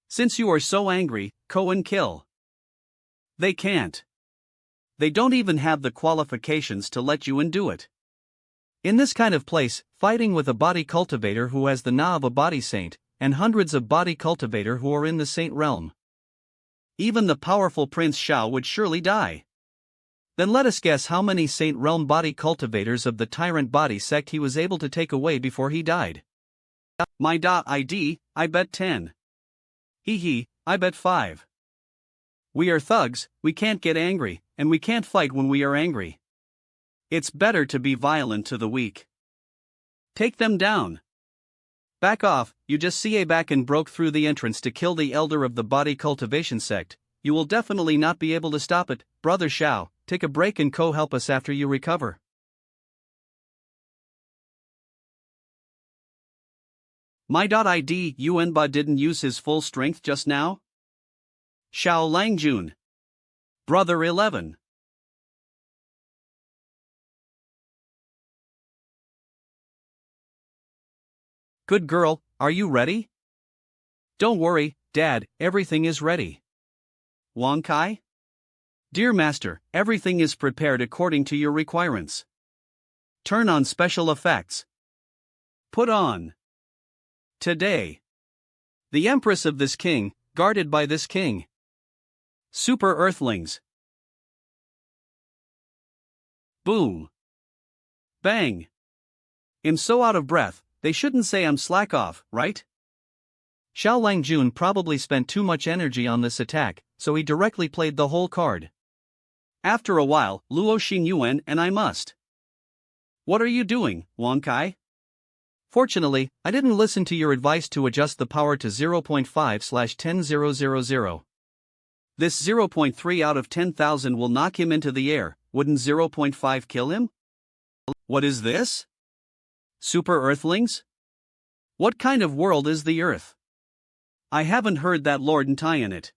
Since you are so angry, go and kill. They can't. They don't even have the qualifications to let you undo it. In this kind of place, fighting with a body cultivator who has the na of a body saint, and hundreds of body cultivator who are in the saint realm. Even the powerful Prince Xiao would surely die. Then let us guess how many saint realm body cultivators of the tyrant body sect he was able to take away before he died. My.id, I bet 10. Hee, I bet 5. We are thugs, we can't get angry, and we can't fight when we are angry. It's better to be violent to the weak. Take them down. Back off, you just ca back and broke through the entrance to kill the elder of the body cultivation sect. You will definitely not be able to stop it, brother Xiao, take a break and help us after you recover. My.id, Yuanba didn't use his full strength just now? Xiao Langjun. Brother 11. Good girl, are you ready? Don't worry, Dad, everything is ready. Wang Kai? Dear Master, everything is prepared according to your requirements. Turn on special effects. Put on. Today. The Empress of this king, guarded by this king. Super Earthlings. Boom. Bang. I'm so out of breath, they shouldn't say I'm slack off, right? Xiao Langjun probably spent too much energy on this attack, so he directly played the whole card. After a while, Luo Xingyuan and I must. What are you doing, Wang Kai? Fortunately, I didn't listen to your advice to adjust the power to 0.5/10,000. This 0.3 out of 10,000 will knock him into the air, wouldn't 0.5 kill him? What is this? Super Earthlings? What kind of world is the Earth? I haven't heard that Lord and tie in it.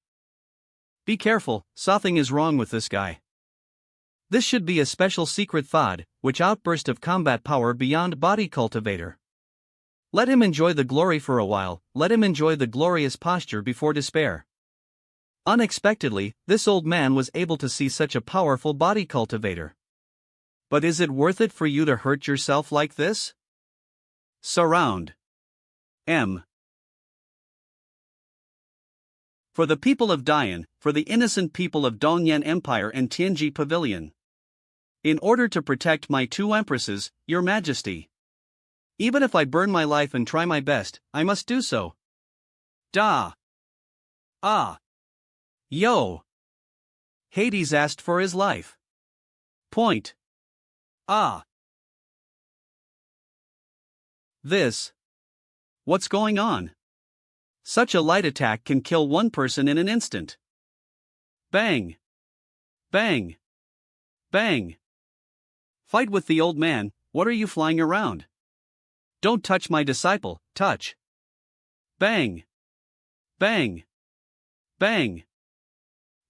Be careful, something is wrong with this guy. This should be a special secret thought, which outburst of combat power beyond body cultivator. Let him enjoy the glory for a while, let him enjoy the glorious posture before despair. Unexpectedly, this old man was able to see such a powerful body cultivator. But is it worth it for you to hurt yourself like this? Surround. M. For the people of Dian, for the innocent people of Dongyan Empire and Tianji Pavilion. In order to protect my two empresses, your majesty. Even if I burn my life and try my best, I must do so. Da. Ah. Yo. Hades asked for his life. Point. Ah. This. What's going on? Such a light attack can kill one person in an instant. Bang. Bang. Bang. Fight with the old man, what are you flying around? Don't touch my disciple, touch. Bang. Bang. Bang.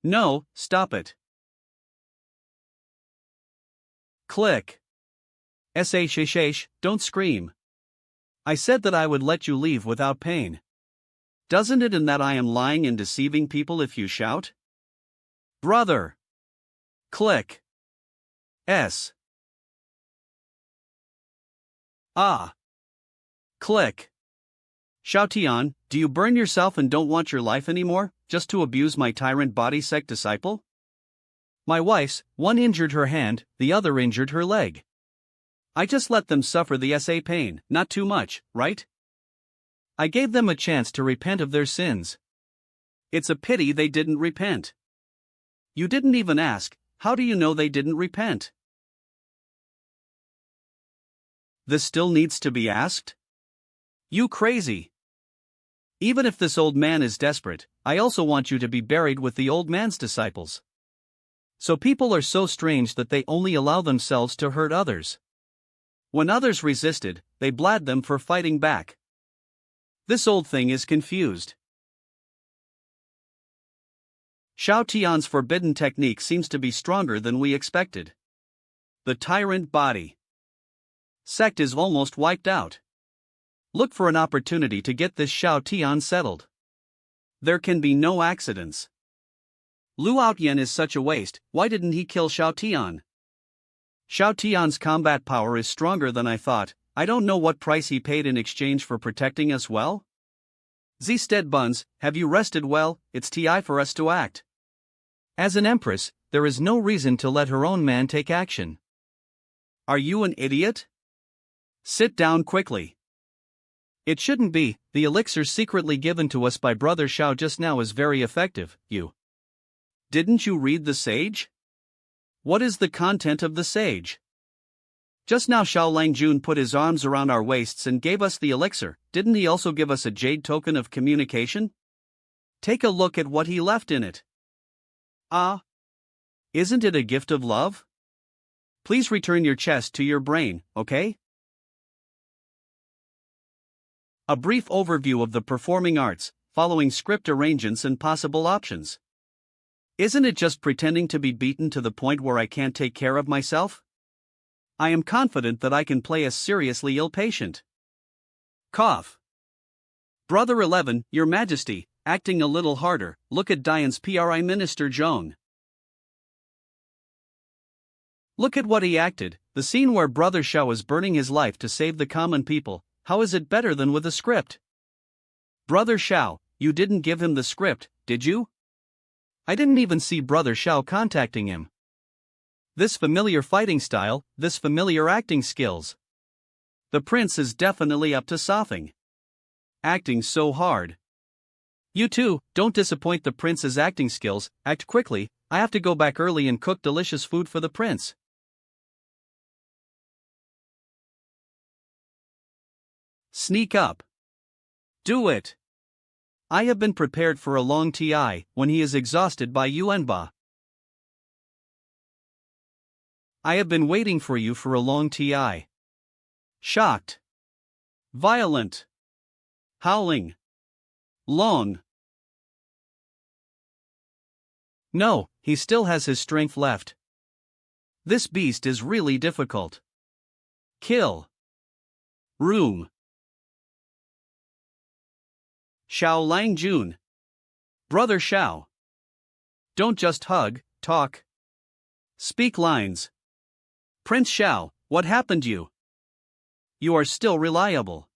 No, stop it. Click. Shash, don't scream. I said that I would let you leave without pain. Doesn't it and that I am lying and deceiving people if you shout? Brother. Click. S. Ah. Click. Xiaotian, do you burn yourself and don't want your life anymore, just to abuse my tyrant body sect disciple? My wife's, one injured her hand, the other injured her leg. I just let them suffer the SA pain, not too much, right? I gave them a chance to repent of their sins. It's a pity they didn't repent. You didn't even ask, how do you know they didn't repent? This still needs to be asked? You crazy. Even if this old man is desperate, I also want you to be buried with the old man's disciples. So people are so strange that they only allow themselves to hurt others. When others resisted, they blamed them for fighting back. This old thing is confused. Xiao Tian's forbidden technique seems to be stronger than we expected. The tyrant body sect is almost wiped out. Look for an opportunity to get this Xiao Tian settled. There can be no accidents. Lu Outyen is such a waste, why didn't he kill Xiao Tian? Xiao Tian's combat power is stronger than I thought. I don't know what price he paid in exchange for protecting us well. Zstead Buns, have you rested well? It's TI for us to act. As an empress, there is no reason to let her own man take action. Are you an idiot? Sit down quickly. It shouldn't be, the elixir secretly given to us by Brother Xiao just now is very effective, you. Didn't you read the sage? What is the content of the sage? Just now Xiao Langjun put his arms around our waists and gave us the elixir, didn't he also give us a jade token of communication? Take a look at what he left in it. Ah. Isn't it a gift of love? Please return your chest to your brain, okay? A brief overview of the performing arts, following script arrangements and possible options. Isn't it just pretending to be beaten to the point where I can't take care of myself? I am confident that I can play a seriously ill patient. Cough. Brother 11, Your Majesty, acting a little harder, look at Dian's Prime Minister Zhong. Look at what he acted, the scene where Brother Xiao is burning his life to save the common people, how is it better than with a script? Brother Xiao, you didn't give him the script, did you? I didn't even see Brother Xiao contacting him. This familiar fighting style, this familiar acting skills. The prince is definitely up to something. Acting so hard. You too, don't disappoint the prince's acting skills, act quickly, I have to go back early and cook delicious food for the prince. Sneak up. Do it. I have been prepared for a long TI, when he is exhausted by Yuanba. I have been waiting for you for a long TI. Shocked. Violent. Howling. Long. No, he still has his strength left. This beast is really difficult. Kill. Room. Xiao Lang Jun. Brother Xiao. Don't just hug, talk. Speak lines. Prince Xiao, what happened you? You are still reliable.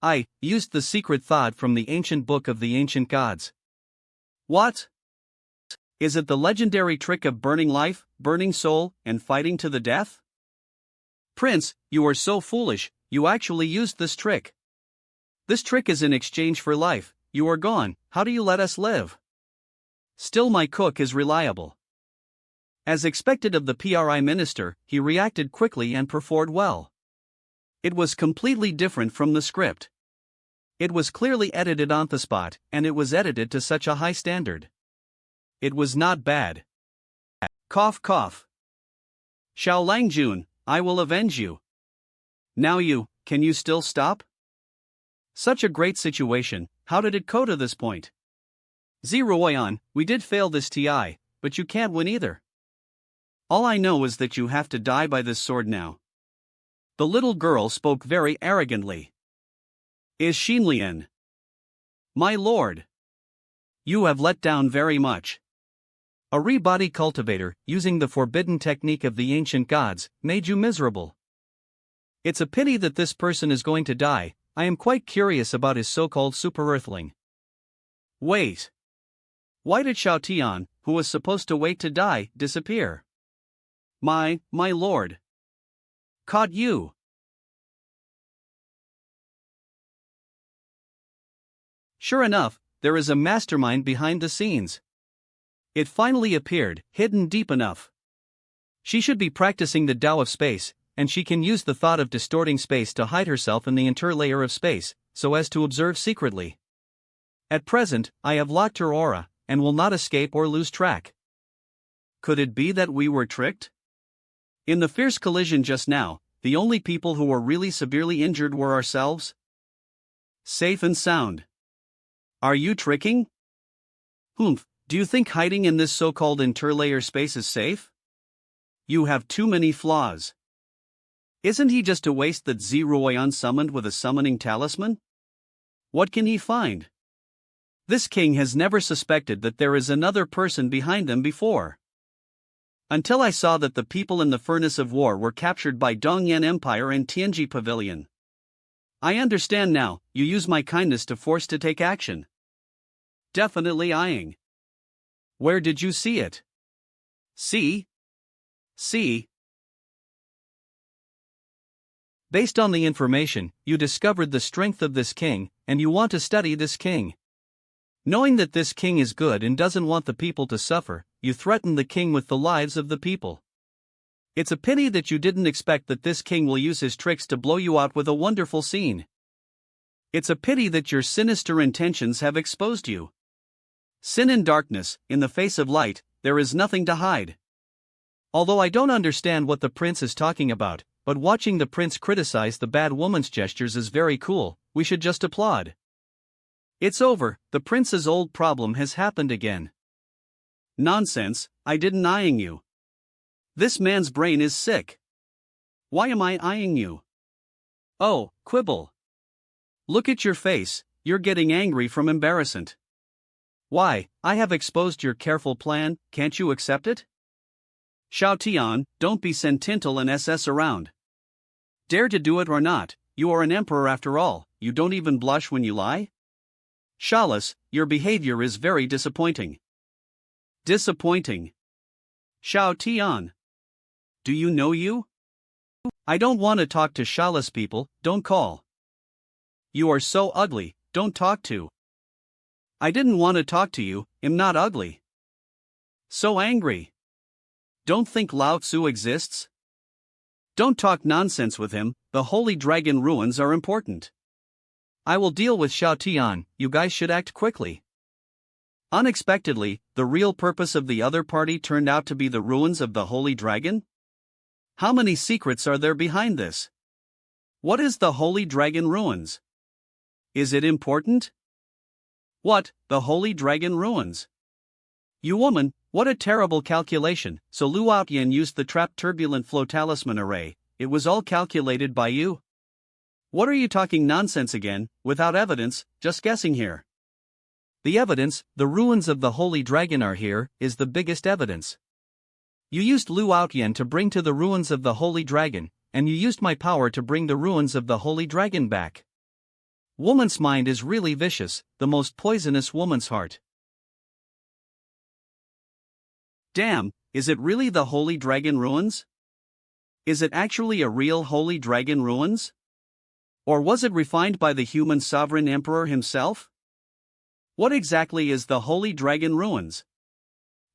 I used the secret thought from the ancient book of the ancient gods. What? Is it the legendary trick of burning life, burning soul, and fighting to the death? Prince, you are so foolish, you actually used this trick. This trick is in exchange for life, you are gone, how do you let us live? Still my cook is reliable. As expected of the PRI minister, he reacted quickly and performed well. It was completely different from the script. It was clearly edited on the spot, and it was edited to such a high standard. It was not bad. Cough cough. Xiao Lang Jun, I will avenge you. Now can you still stop? Such a great situation, how did it go to this point? Zeroyan, we did fail this TI, but you can't win either. All I know is that you have to die by this sword now. The little girl spoke very arrogantly. Is Xinlian? My lord. You have let down very much. A re-body cultivator, using the forbidden technique of the ancient gods, made you miserable. It's a pity that this person is going to die. I am quite curious about his so-called super-earthling. Wait. Why did Xiao Tian, who was supposed to wait to die, disappear? My lord. Caught you. Sure enough, there is a mastermind behind the scenes. It finally appeared, hidden deep enough. She should be practicing the Tao of space, and she can use the thought of distorting space to hide herself in the interlayer of space, so as to observe secretly. At present, I have locked her aura, and will not escape or lose track. Could it be that we were tricked? In the fierce collision just now, the only people who were really severely injured were ourselves. Safe and sound. Are you tricking? Humph, do you think hiding in this so-called interlayer space is safe? You have too many flaws. Isn't he just a waste that Zeroyan summoned with a summoning talisman? What can he find? This king has never suspected that there is another person behind them before. Until I saw that the people in the furnace of war were captured by Dongyan Empire and Tianji Pavilion. I understand now, you use my kindness to force to take action. Definitely eyeing. Where did you see it? See? Based on the information, you discovered the strength of this king, and you want to study this king. Knowing that this king is good and doesn't want the people to suffer, you threaten the king with the lives of the people. It's a pity that you didn't expect that this king will use his tricks to blow you out with a wonderful scene. It's a pity that your sinister intentions have exposed you. Sin and darkness, in the face of light, there is nothing to hide. Although I don't understand what the prince is talking about, but watching the prince criticize the bad woman's gestures is very cool, we should just applaud. It's over, the prince's old problem has happened again. Nonsense, I didn't eyeing you. This man's brain is sick. Why am I eyeing you? Oh, quibble. Look at your face, you're getting angry from embarrassment. Why, I have exposed your careful plan, can't you accept it? Xiao Tian, don't be sentimental and SS around. Dare to do it or not, you are an emperor after all, you don't even blush when you lie? Chalice, your behavior is very disappointing. Disappointing. Xiao Tian. Do you know you? I don't want to talk to Chalice people, don't call. You are so ugly, don't talk to. I didn't want to talk to you, I'm not ugly. So angry. Don't think Lao Tzu exists? Don't talk nonsense with him, the holy dragon ruins are important. I will deal with Xiao Tian, you guys should act quickly. Unexpectedly, the real purpose of the other party turned out to be the ruins of the holy dragon? How many secrets are there behind this? What is the Holy Dragon Ruins? Is it important? What, the Holy Dragon Ruins? You woman, what a terrible calculation. So Lu Outyan used the trapped turbulent flow talisman array. It was all calculated by you? What are you talking nonsense again, without evidence, just guessing here? The evidence, the ruins of the Holy Dragon are here, is the biggest evidence. You used Lu Outyan to bring to the ruins of the Holy Dragon, and you used my power to bring the ruins of the Holy Dragon back. Woman's mind is really vicious, the most poisonous woman's heart. Damn, is it really the Holy Dragon Ruins? Is it actually a real Holy Dragon Ruins? Or was it refined by the human sovereign emperor himself? What exactly is the Holy Dragon Ruins?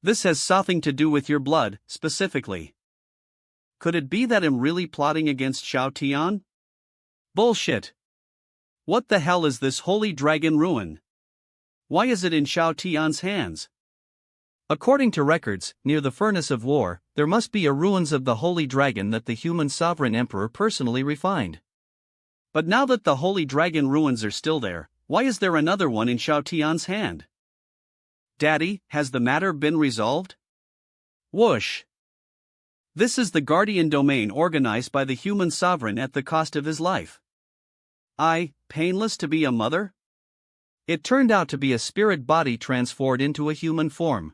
This has something to do with your blood, specifically. Could it be that I'm really plotting against Shao Tian? Bullshit. What the hell is this Holy Dragon Ruin? Why is it in Shao Tian's hands? According to records, near the Furnace of War, there must be a ruins of the Holy Dragon that the human sovereign emperor personally refined. But now that the Holy Dragon Ruins are still there, why is there another one in Shao Tian's hand? Daddy, has the matter been resolved? Whoosh. This is the Guardian Domain organized by the human sovereign at the cost of his life. Painless to be a mother? It turned out to be a spirit body transformed into a human form.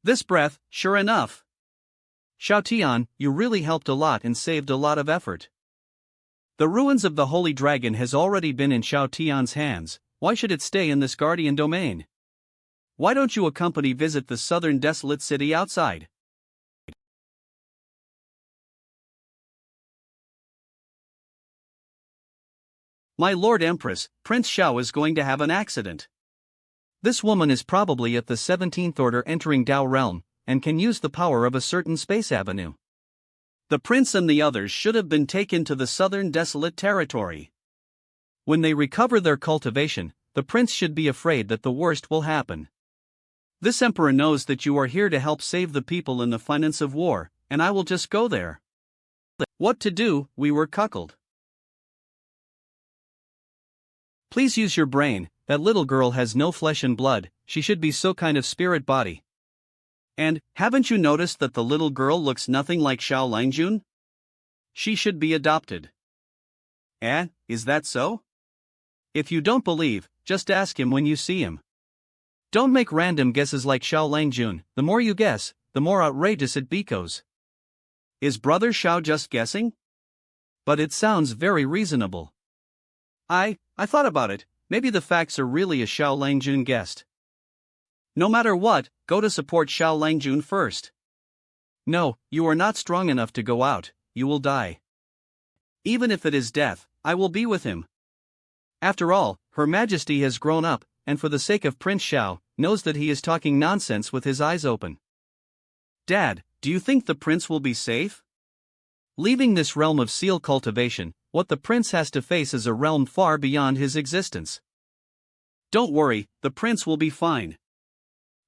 This breath, sure enough. Shao Tian, you really helped a lot and saved a lot of effort. The ruins of the Holy Dragon has already been in Shao Tian's hands. Why should it stay in this Guardian Domain? Why don't you accompany visit the southern desolate city outside? My Lord Empress, Prince Shao is going to have an accident. This woman is probably at the 17th order entering Dao realm, and can use the power of a certain space avenue. The prince and the others should have been taken to the southern desolate territory. When they recover their cultivation, the prince should be afraid that the worst will happen. This emperor knows that you are here to help save the people in the finance of war, and I will just go there. What to do, we were cuckolded. Please use your brain, that little girl has no flesh and blood, she should be so kind of spirit body. And, haven't you noticed that the little girl looks nothing like Xiao Langjun? She should be adopted. Is that so? If you don't believe, just ask him when you see him. Don't make random guesses like Xiao Langjun, the more you guess, the more outrageous it becomes. Is Brother Xiao just guessing? But it sounds very reasonable. I thought about it, maybe the facts are really a Xiao Langjun guessed. No matter what, go to support Xiao Langjun first. No, you are not strong enough to go out, you will die. Even if it is death, I will be with him. After all, Her Majesty has grown up, and for the sake of Prince Xiao, knows that he is talking nonsense with his eyes open. Dad, do you think the prince will be safe? Leaving this realm of seal cultivation, what the prince has to face is a realm far beyond his existence. Don't worry, the prince will be fine.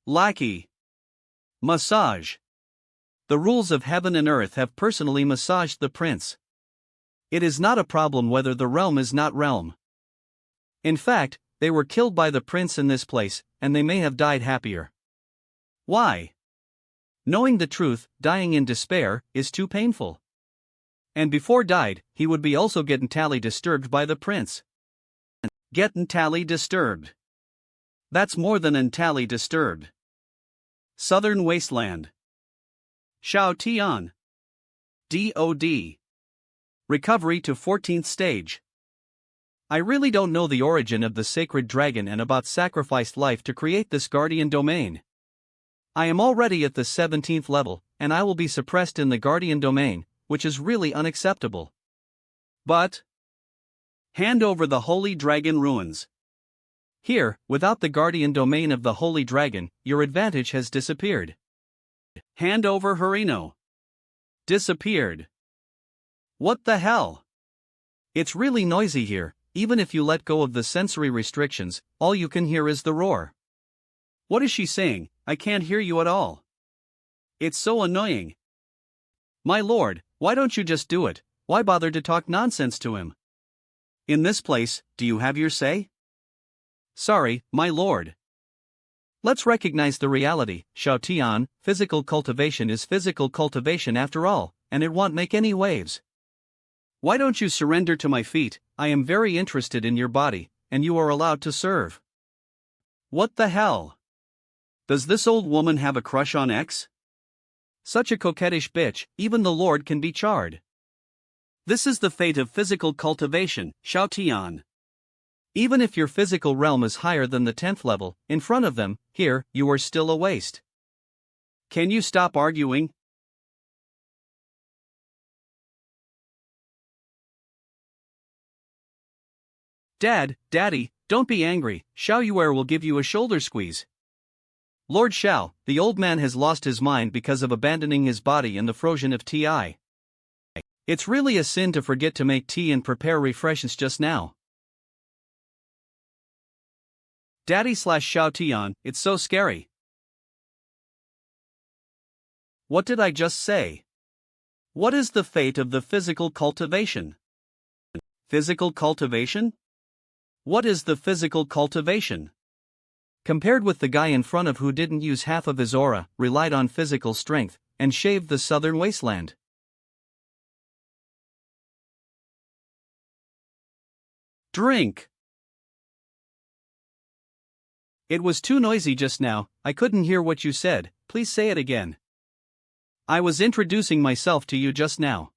Lackey. Massage. The rules of heaven and earth have personally massaged the prince. It is not a problem whether the realm is not realm. In fact, they were killed by the prince in this place, and they may have died happier. Why? Knowing the truth, dying in despair, is too painful. And before died, he would be also getting tally disturbed by the prince. Getting tally disturbed. That's more than tally disturbed. Southern Wasteland. Shao Tian. DOD. Recovery to 14th stage. I really don't know the origin of the sacred dragon and about sacrificed life to create this guardian domain. I am already at the 17th level, and I will be suppressed in the guardian domain, which is really unacceptable. But hand over the Holy Dragon Ruins. Here, without the guardian domain of the Holy Dragon, your advantage has disappeared. Hand over Harino. Disappeared. What the hell? It's really noisy here, even if you let go of the sensory restrictions, all you can hear is the roar. What is she saying? I can't hear you at all. It's so annoying. My lord, why don't you just do it? Why why bother to talk nonsense to him? In this place, do you have your say? Sorry, my lord. Let's recognize the reality, Xiao Tian, physical cultivation is physical cultivation after all, and it won't make any waves. Why don't you surrender to my feet? I am very interested in your body, and you are allowed to serve. What the hell? Does this old woman have a crush on X? Such a coquettish bitch, even the Lord can be charred. This is the fate of physical cultivation, Xiao Tian. Even if your physical realm is higher than the 10th level, in front of them, here, you are still a waste. Can you stop arguing? Daddy, don't be angry, Xiao Yuer will give you a shoulder squeeze. Lord Xiao, the old man has lost his mind because of abandoning his body in the frozen of tea. It's really a sin to forget to make tea and prepare refreshments just now. Daddy/Xiao Tian, it's so scary. What did I just say? What is the fate of the physical cultivation? Physical cultivation? What is the physical cultivation? Compared with the guy in front of who didn't use half of his aura, relied on physical strength, and shaved the southern wasteland. Drink. It was too noisy just now, I couldn't hear what you said, please say it again. I was introducing myself to you just now.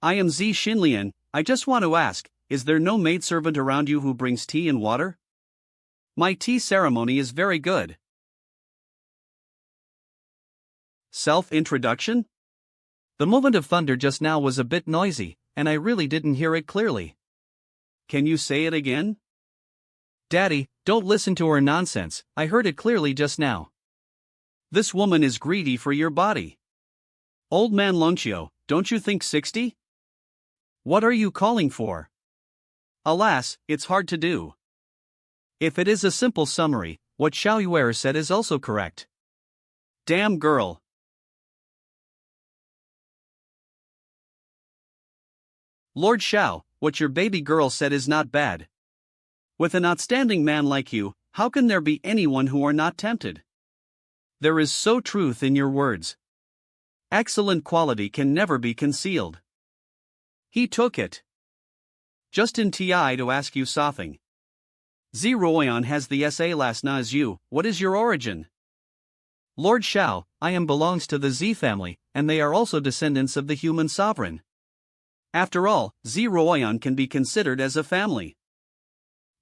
I am Zi Xinlian, I just want to ask, is there no maidservant around you who brings tea and water? My tea ceremony is very good. Self-introduction? The movement of thunder just now was a bit noisy, and I really didn't hear it clearly. Can you say it again? Daddy, don't listen to her nonsense, I heard it clearly just now. This woman is greedy for your body. Old man Longqiu, don't you think 60? What are you calling for? Alas, it's hard to do. If it is a simple summary, what Xiao Yuer said is also correct. Damn girl. Lord Xiao, what your baby girl said is not bad. With an outstanding man like you, how can there be anyone who are not tempted? There is so truth in your words. Excellent quality can never be concealed. He took it. Just in TI to ask you something. Zi Ruoyan has the SA last na as you, what is your origin? Lord Xiao, I am belongs to the Zi family, and they are also descendants of the human sovereign. After all, Zi Ruoyan can be considered as a family.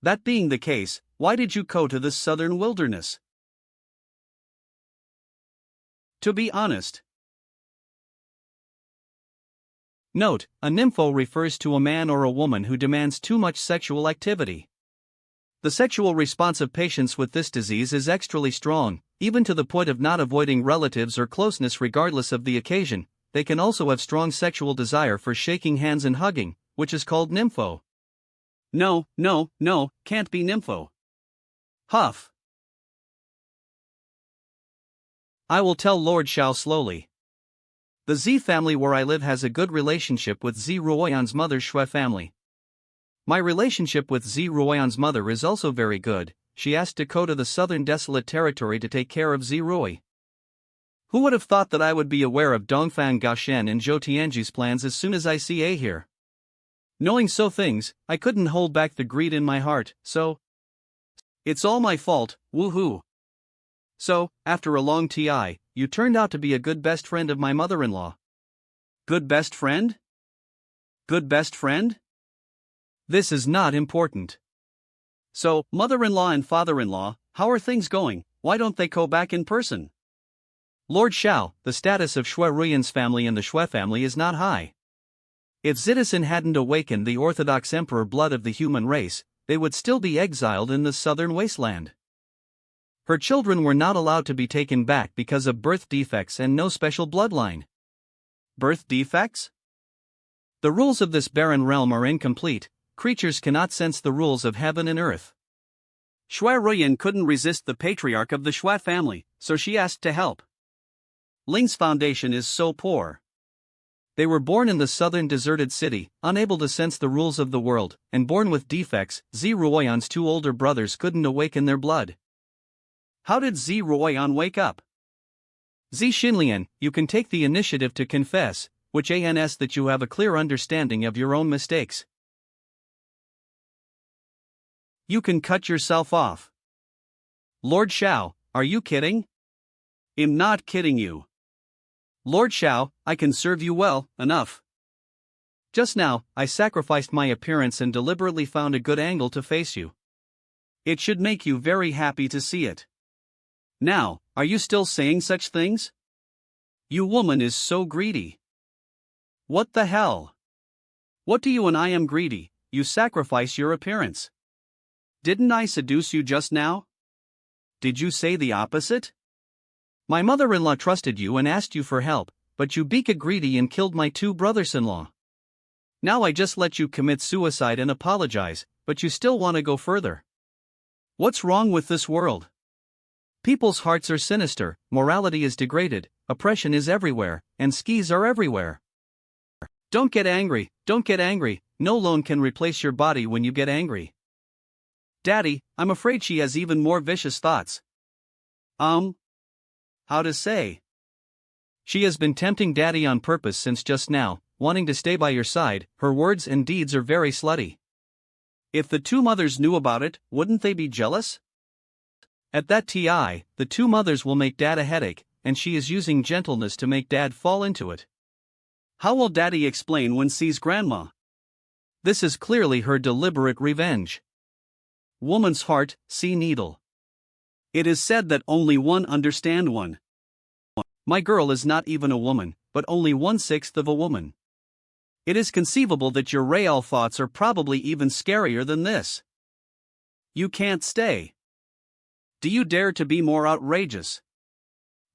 That being the case, why did you go to this southern wilderness? To be honest. Note, a nympho refers to a man or a woman who demands too much sexual activity. The sexual response of patients with this disease is extremely strong, even to the point of not avoiding relatives or closeness regardless of the occasion. They can also have strong sexual desire for shaking hands and hugging, which is called nympho. No, can't be nympho. Huff. I will tell Lord Xiao slowly. The Zi family where I live has a good relationship with Zi Ruoyan's mother's Shui family. My relationship with Zi Ruoyan's mother is also very good. She asked to go to the southern desolate territory to take care of Zi Rui. Who would have thought that I would be aware of Dongfang Gaoshen and Zhou Tianju's plans as soon as I see A here? Knowing so things, I couldn't hold back the greed in my heart, so... It's all my fault, woohoo. So, after a long TI, you turned out to be a good best friend of my mother-in-law. Good best friend? Good best friend? This is not important. So, mother-in-law and father-in-law, how are things going? Why don't they go back in person? Lord Xiao, the status of Shui Ruyan's family and the Shui family is not high. If Citizen hadn't awakened the Orthodox Emperor blood of the human race, they would still be exiled in the southern wasteland. Her children were not allowed to be taken back because of birth defects and no special bloodline. Birth defects? The rules of this barren realm are incomplete, creatures cannot sense the rules of heaven and earth. Shui Ruyan couldn't resist the patriarch of the Shui family, so she asked to help. Ling's foundation is so poor. They were born in the southern deserted city, unable to sense the rules of the world, and born with defects. Ruoyan's two older brothers couldn't awaken their blood. How did Ruoyan wake up? Xinlian, you can take the initiative to confess, which ans that you have a clear understanding of your own mistakes. You can cut yourself off. Lord Xiao, are you kidding? I'm not kidding you. Lord Xiao, I can serve you well enough. Just now, I sacrificed my appearance and deliberately found a good angle to face you. It should make you very happy to see it. Now, are you still saying such things? You woman is so greedy. What the hell? What do you and I am greedy? You sacrifice your appearance. Didn't I seduce you just now? Did you say the opposite? My mother-in-law trusted you and asked you for help, but you became greedy and killed my two brothers-in-law. Now I just let you commit suicide and apologize, but you still want to go further. What's wrong with this world? People's hearts are sinister, morality is degraded, oppression is everywhere, and skis are everywhere. Don't get angry, no loan can replace your body when you get angry. Daddy, I'm afraid she has even more vicious thoughts. How to say? She has been tempting Daddy on purpose since just now, wanting to stay by your side. Her words and deeds are very slutty. If the two mothers knew about it, wouldn't they be jealous? At that the two mothers will make Dad a headache, and she is using gentleness to make Dad fall into it. How will Daddy explain when sees Grandma? This is clearly her deliberate revenge. Woman's heart, see needle. It is said that only one understand one. My girl is not even a woman, but only 1/6 of a woman. It is conceivable that your real thoughts are probably even scarier than this. You can't stay. Do you dare to be more outrageous?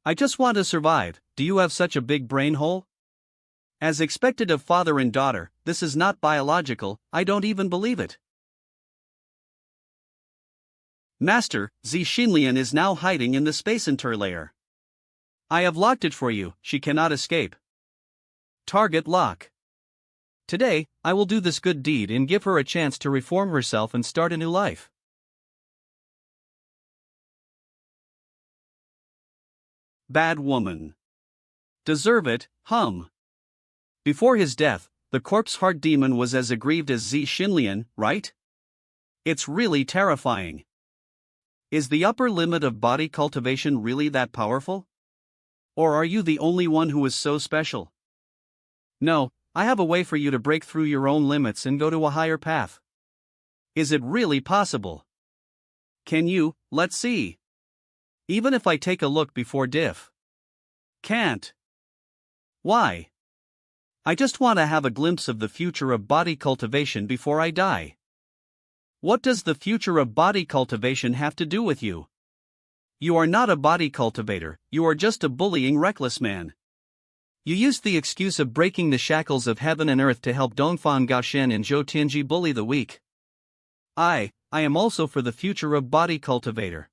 I just want to survive. Do you have such a big brain hole? As expected of father and daughter, this is not biological, I don't even believe it. Master, Xinlian is now hiding in the space interlayer. I have locked it for you, she cannot escape. Target lock. Today, I will do this good deed and give her a chance to reform herself and start a new life. Bad woman. Deserve it, hum. Before his death, the corpse heart demon was as aggrieved as Xinlian, right? It's really terrifying. Is the upper limit of body cultivation really that powerful? Or are you the only one who is so special? No, I have a way for you to break through your own limits and go to a higher path. Is it really possible? Can you? Let's see. Even if I take a look before diff. Can't. Why? I just want to have a glimpse of the future of body cultivation before I die. What does the future of body cultivation have to do with you? You are not a body cultivator, you are just a bullying reckless man. You used the excuse of breaking the shackles of heaven and earth to help Dongfang Gaoshen and Zhou Tianji bully the weak. I am also for the future of body cultivator.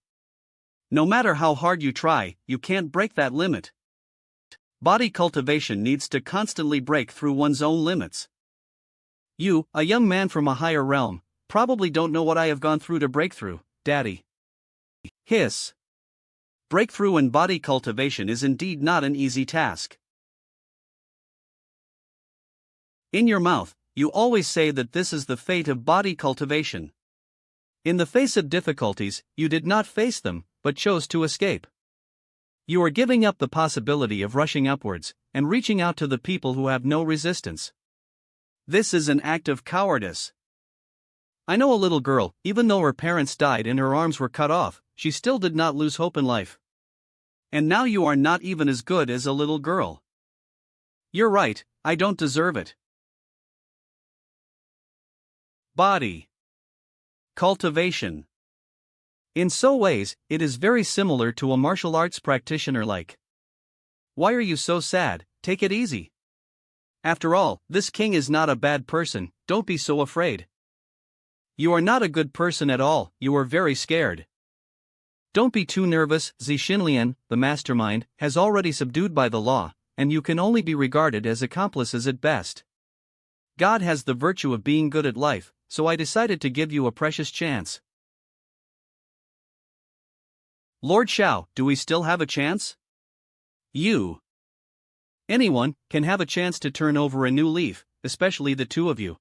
No matter how hard you try, you can't break that limit. Body cultivation needs to constantly break through one's own limits. You, a young man from a higher realm, probably don't know what I have gone through to break through, Daddy. Hiss. Breakthrough in body cultivation is indeed not an easy task. In your mouth, you always say that this is the fate of body cultivation. In the face of difficulties, you did not face them, but chose to escape. You are giving up the possibility of rushing upwards, and reaching out to the people who have no resistance. This is an act of cowardice. I know a little girl, even though her parents died and her arms were cut off, she still did not lose hope in life. And now you are not even as good as a little girl. You're right, I don't deserve it. Body cultivation. In so ways, it is very similar to a martial arts practitioner like. Why are you so sad? Take it easy. After all, this king is not a bad person, don't be so afraid. You are not a good person at all, you are very scared. Don't be too nervous, Xinlian, the mastermind, has already subdued by the law, and you can only be regarded as accomplices at best. God has the virtue of being good at life, so I decided to give you a precious chance. Lord Shao, do we still have a chance? You. Anyone can have a chance to turn over a new leaf, especially the two of you.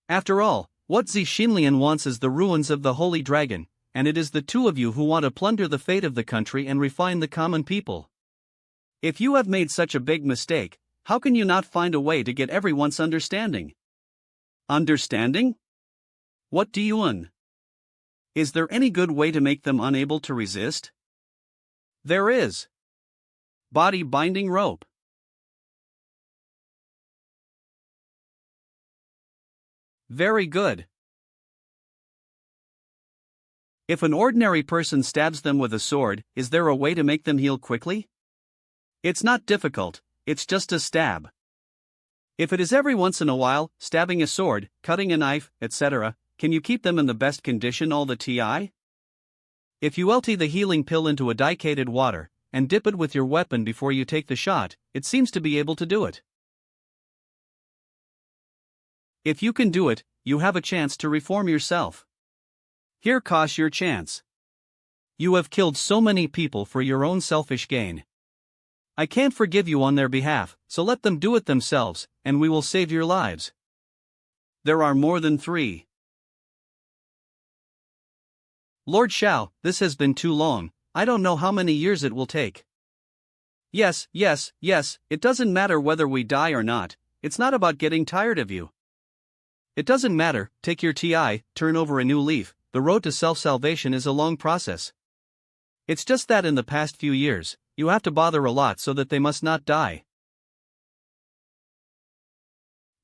After all, what Xinlian wants is the ruins of the Holy Dragon, and it is the two of you who want to plunder the fate of the country and refine the common people. If you have made such a big mistake, how can you not find a way to get everyone's understanding? Understanding? What do you mean? Is there any good way to make them unable to resist? There is. Body binding rope. Very good. If an ordinary person stabs them with a sword, is there a way to make them heal quickly? It's not difficult, it's just a stab. If it is every once in a while, stabbing a sword, cutting a knife, etc., can you keep them in the best condition all the time? If you empty the healing pill into a dicated water, and dip it with your weapon before you take the shot, it seems to be able to do it. If you can do it, you have a chance to reform yourself. Here costs your chance. You have killed so many people for your own selfish gain. I can't forgive you on their behalf, so let them do it themselves, and we will save your lives. There are more than 3. Lord Shao, this has been too long, I don't know how many years it will take. Yes, it doesn't matter whether we die or not, it's not about getting tired of you. It doesn't matter, take your TI, turn over a new leaf, the road to self-salvation is a long process. It's just that in the past few years, you have to bother a lot so that they must not die.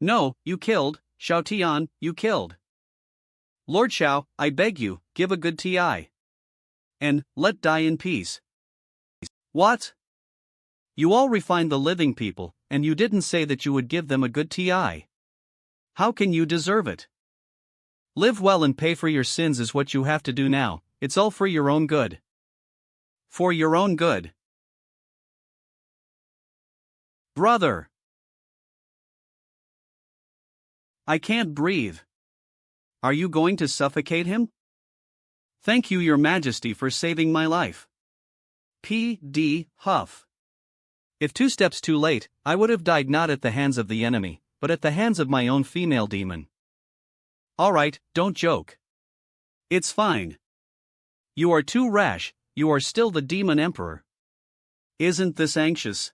No, you killed, Shao Tian, you killed. Lord Shao, I beg you, give a good TI. And, let die in peace. What? You all refined the living people, and you didn't say that you would give them a good TI. How can you deserve it? Live well and pay for your sins is what you have to do now, it's all for your own good. For your own good. Brother! I can't breathe. Are you going to suffocate him? Thank you, Your Majesty, for saving my life. P.D. Huff. If 2 steps too late, I would have died not at the hands of the enemy, but at the hands of my own female demon. Alright, don't joke. It's fine. You are too rash, you are still the demon emperor. Isn't this anxious?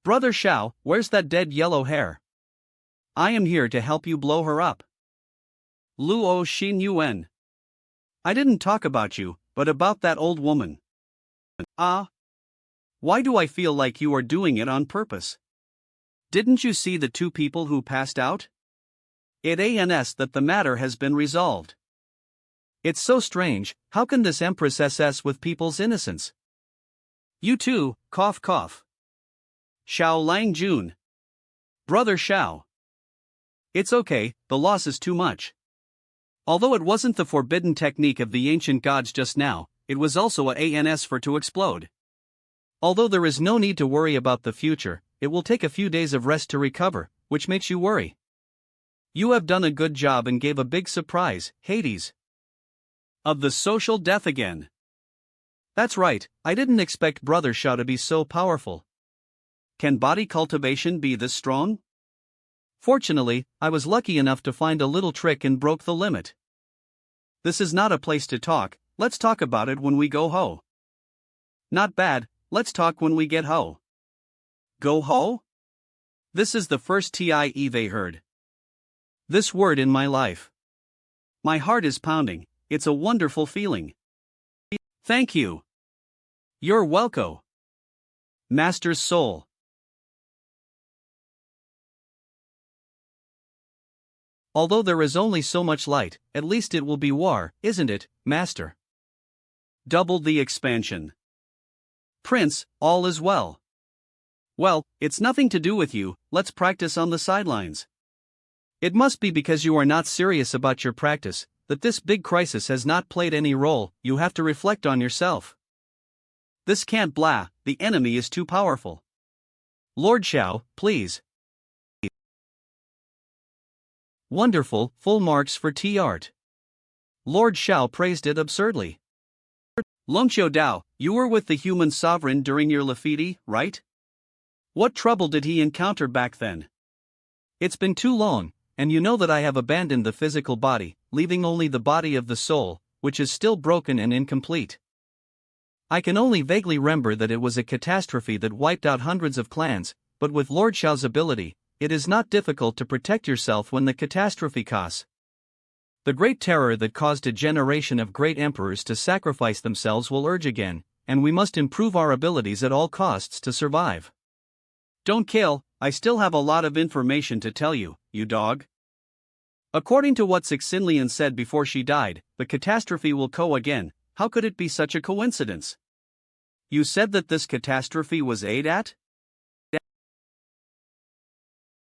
Brother Shao, where's that dead yellow hair? I am here to help you blow her up. Luo Xin Yuan. I didn't talk about you, but about that old woman. Ah? Why do I feel like you are doing it on purpose? Didn't you see the 2 people who passed out? It ans that the matter has been resolved. It's so strange, how can this Empress SS with people's innocence? You too, cough cough. Shao Lang Jun. Brother Shao. It's okay, the loss is too much. Although it wasn't the forbidden technique of the ancient gods just now, it was also a ans for to explode. Although there is no need to worry about the future, it will take a few days of rest to recover, which makes you worry. You have done a good job and gave a big surprise, Hades. Of the social death again. That's right, I didn't expect Brother Shao to be so powerful. Can body cultivation be this strong? Fortunately, I was lucky enough to find a little trick and broke the limit. This is not a place to talk, let's talk about it when we go ho. Not bad, let's talk when we get ho. Go ho? This is the first Eve heard. This word in my life. My heart is pounding, it's a wonderful feeling. Thank you. You're welcome. Master's soul. Although there is only so much light, at least it will be war, isn't it, Master? Double the expansion. Prince, all is well. Well, it's nothing to do with you, let's practice on the sidelines. It must be because you are not serious about your practice, that this big crisis has not played any role, you have to reflect on yourself. This can't blah, the enemy is too powerful. Lord Xiao, please. Wonderful, full marks for tea art. Lord Xiao praised it absurdly. Longqiu Dao, you were with the human sovereign during your Lafiti, right? What trouble did he encounter back then? It's been too long, and you know that I have abandoned the physical body, leaving only the body of the soul, which is still broken and incomplete. I can only vaguely remember that it was a catastrophe that wiped out hundreds of clans, but with Lord Xiao's ability, it is not difficult to protect yourself when the catastrophe comes. The great terror that caused a generation of great emperors to sacrifice themselves will urge again, and we must improve our abilities at all costs to survive. Don't kill, I still have a lot of information to tell you, you dog. According to what Xinlian said before she died, the catastrophe will go again. How could it be such a coincidence? You said that this catastrophe was aimed at?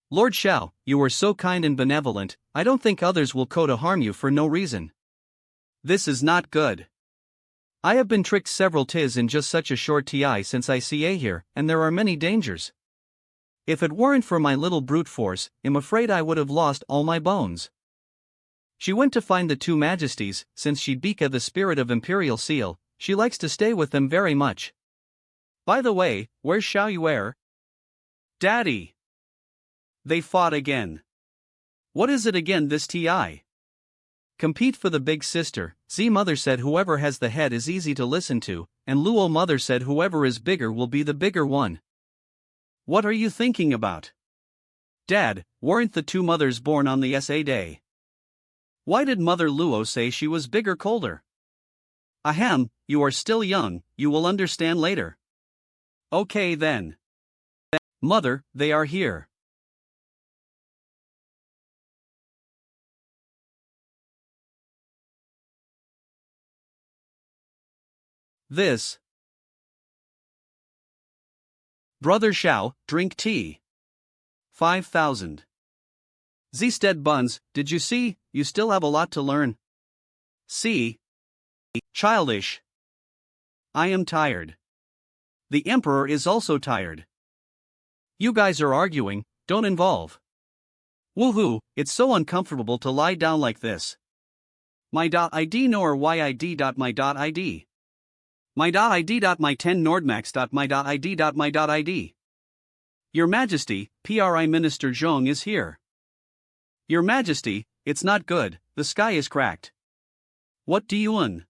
Lord Xiao, you are so kind and benevolent, I don't think others will go to harm you for no reason. This is not good. I have been tricked several times in just such a short time since I see A here, and there are many dangers. If it weren't for my little brute force, I'm afraid I would have lost all my bones. She went to find the two majesties, since she beka the spirit of imperial seal, she likes to stay with them very much. By the way, where's Xiao Yuer? Daddy! They fought again. What is it again this TI? Compete for the big sister, Z mother said whoever has the head is easy to listen to, and Luo mother said whoever is bigger will be the bigger one. What are you thinking about? Dad, weren't the two mothers born on the SA day? Why did Mother Luo say she was bigger colder? Ahem, you are still young, you will understand later. Okay then. Mother, they are here. This. Brother Xiao, drink tea. 5,000. Zstead Buns, did you see, you still have a lot to learn. See? Childish. I am tired. The Emperor is also tired. You guys are arguing, don't involve. Woohoo, it's so uncomfortable to lie down like this. My.id nor yid.my.id. My.id.my10 nordmax.my.id.my.id. Your Majesty, PRI Minister Zhong is here. Your Majesty, it's not good, the sky is cracked. What do you want?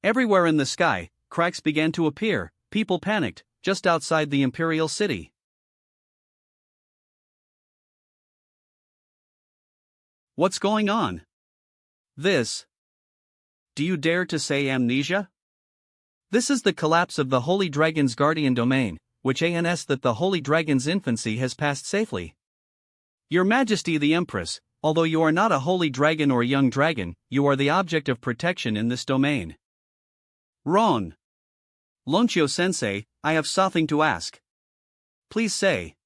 Everywhere in the sky, cracks began to appear, people panicked, just outside the imperial city. What's going on? This. Do you dare to say amnesia? This is the collapse of the Holy Dragon's guardian domain, which ans that the Holy Dragon's infancy has passed safely. Your Majesty the Empress, although you are not a holy dragon or young dragon, you are the object of protection in this domain. Wrong. Longqiu Sensei, I have something to ask. Please say.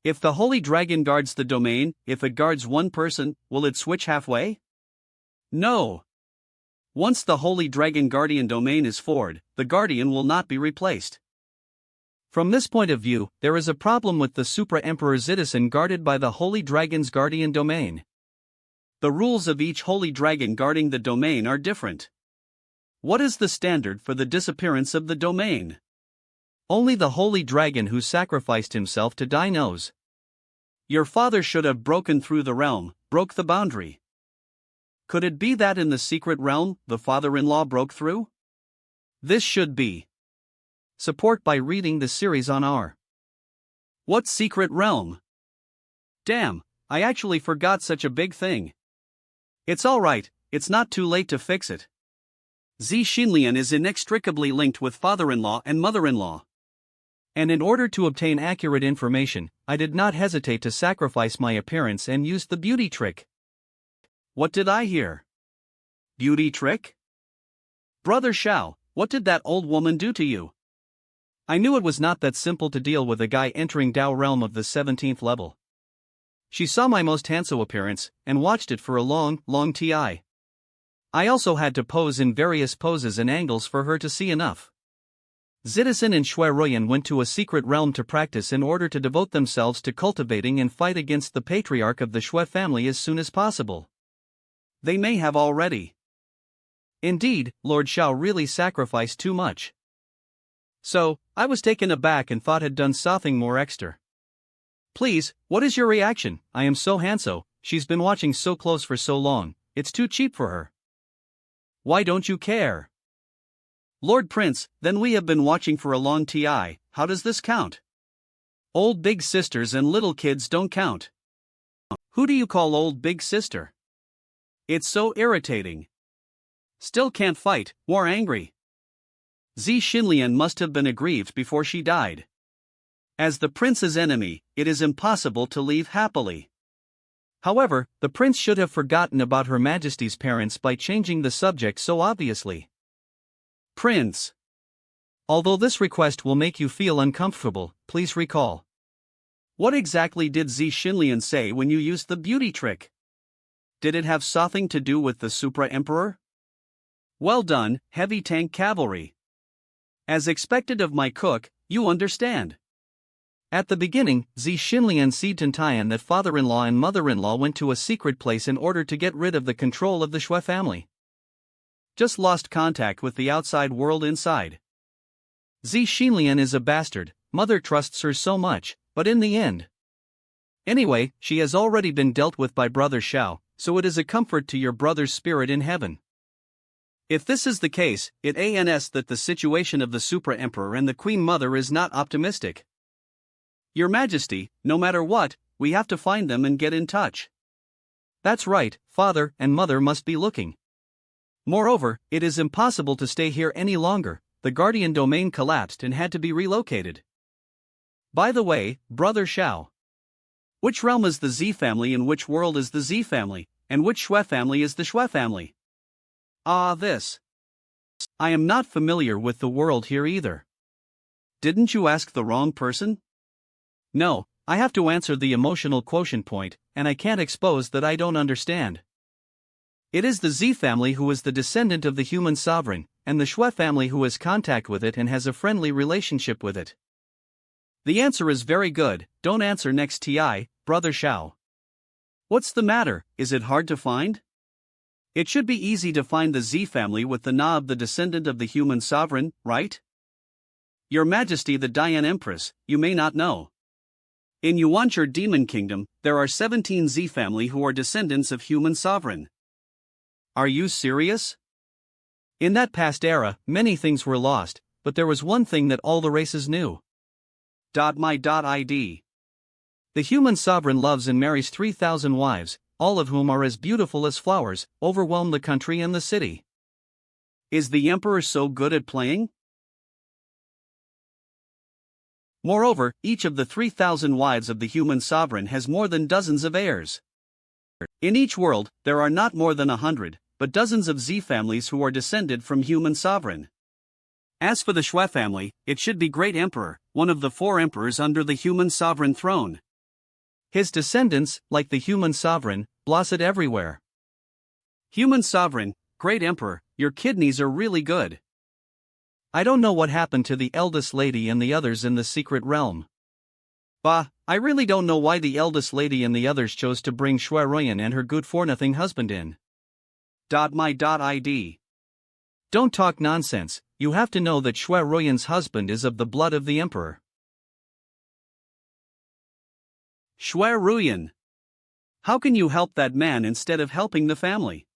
If the Holy Dragon guards the domain, if it guards one person, will it switch halfway? No. Once the Holy Dragon Guardian domain is forward, the Guardian will not be replaced. From this point of view, there is a problem with the Supra Emperor Citizen guarded by the Holy Dragon's Guardian domain. The rules of each Holy Dragon guarding the domain are different. What is the standard for the disappearance of the domain? Only the Holy Dragon who sacrificed himself to die knows. Your father should have broken through the realm, broke the boundary. Could it be that in the secret realm, the father-in-law broke through? This should be. Support by reading the series on our. What secret realm? Damn, I actually forgot such a big thing. It's alright, it's not too late to fix it. Xinlian is inextricably linked with father-in-law and mother-in-law. And in order to obtain accurate information, I did not hesitate to sacrifice my appearance and use the beauty trick. What did I hear? Beauty trick? Brother Xiao, what did that old woman do to you? I knew it was not that simple to deal with a guy entering Dao realm of the 17th level. She saw my most handsome appearance, and watched it for a long time. I also had to pose in various poses and angles for her to see enough. Citizen and Shui Ruyan went to a secret realm to practice in order to devote themselves to cultivating and fight against the patriarch of the Shui family as soon as possible. They may have already. Indeed, Lord Xiao really sacrificed too much. So, I was taken aback and thought had done something more extra. Please, what is your reaction? I am so handsome, she's been watching so close for so long, it's too cheap for her. Why don't you care? Lord Prince, then we have been watching for a long time, how does this count? Old big sisters and little kids don't count. Who do you call old big sister? It's so irritating. Still can't fight, more angry. Zi Xinlian must have been aggrieved before she died. As the prince's enemy, it is impossible to leave happily. However, the prince should have forgotten about Her Majesty's parents by changing the subject so obviously. Prince. Although this request will make you feel uncomfortable, please recall. What exactly did Zi Xinlian say when you used the beauty trick? Did it have something to do with the Supra Emperor? Well done, heavy tank cavalry. As expected of my cook, you understand. At the beginning, Zi Xinlian said Tantian that father-in-law and mother-in-law went to a secret place in order to get rid of the control of the Shui family. Just lost contact with the outside world inside. Zi Xinlian is a bastard, mother trusts her so much, but in the end. Anyway, she has already been dealt with by Brother Xiao, so it is a comfort to your brother's spirit in heaven. If this is the case, it is that the situation of the Supra Emperor and the Queen Mother is not optimistic. Your Majesty, no matter what, we have to find them and get in touch. That's right, father and mother must be looking. Moreover, it is impossible to stay here any longer, the Guardian domain collapsed and had to be relocated. By the way, Brother Xiao. Which realm is the Z family and which world is the Z family, and which Shui family is the Shui family? This. I am not familiar with the world here either. Didn't you ask the wrong person? No, I have to answer the emotional quotient point, and I can't expose that I don't understand. It is the Z family who is the descendant of the human sovereign, and the Shui family who has contact with it and has a friendly relationship with it. The answer is very good, don't answer next TI, Brother Xiao. What's the matter, is it hard to find? It should be easy to find the Z family with the Na of the descendant of the human sovereign, right? Your Majesty the Dian Empress, you may not know. In Yuanchur Demon Kingdom, there are 17 Z family who are descendants of human sovereign. Are you serious? In that past era, many things were lost, but there was one thing that all the races knew. My.id. The human sovereign loves and marries 3,000 wives, all of whom are as beautiful as flowers, overwhelm the country and the city. Is the emperor so good at playing? Moreover, each of the 3,000 wives of the human sovereign has more than dozens of heirs. In each world, there are not more than 100, but dozens of Z families who are descended from human sovereign. As for the Shui family, it should be Great Emperor, one of the 4 emperors under the human sovereign throne. His descendants, like the human sovereign, blossom everywhere. Human sovereign, Great Emperor, your kidneys are really good. I don't know what happened to the eldest lady and the others in the secret realm. Bah, I really don't know why the eldest lady and the others chose to bring Shui Ruyan and her good-for-nothing husband in. My.id. Don't talk nonsense, you have to know that Shui Ruyan's husband is of the blood of the emperor. Shui Ruyan. How can you help that man instead of helping the family?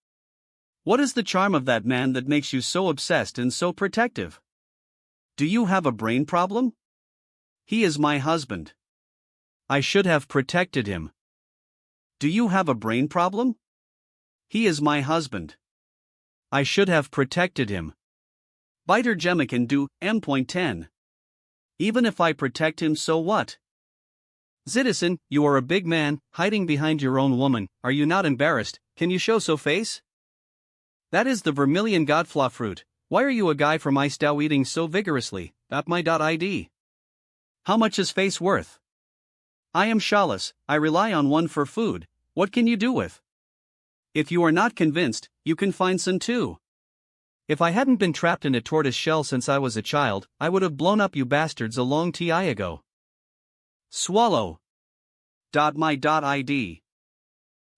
What is the charm of that man that makes you so obsessed and so protective? Do you have a brain problem? He is my husband. I should have protected him. Do you have a brain problem? He is my husband. I should have protected him. Biter Gemma can do M.10. Even if I protect him, so what? Citizen, you are a big man, hiding behind your own woman, are you not embarrassed, can you show so face? That is the vermilion godflaw fruit, why are you a guy from Istao eating so vigorously, .my.id? How much is face worth? I am Shalas, I rely on one for food, what can you do with? If you are not convinced, you can find some too. If I hadn't been trapped in a tortoise shell since I was a child, I would have blown up you bastards a long time ago. Swallow. My.id.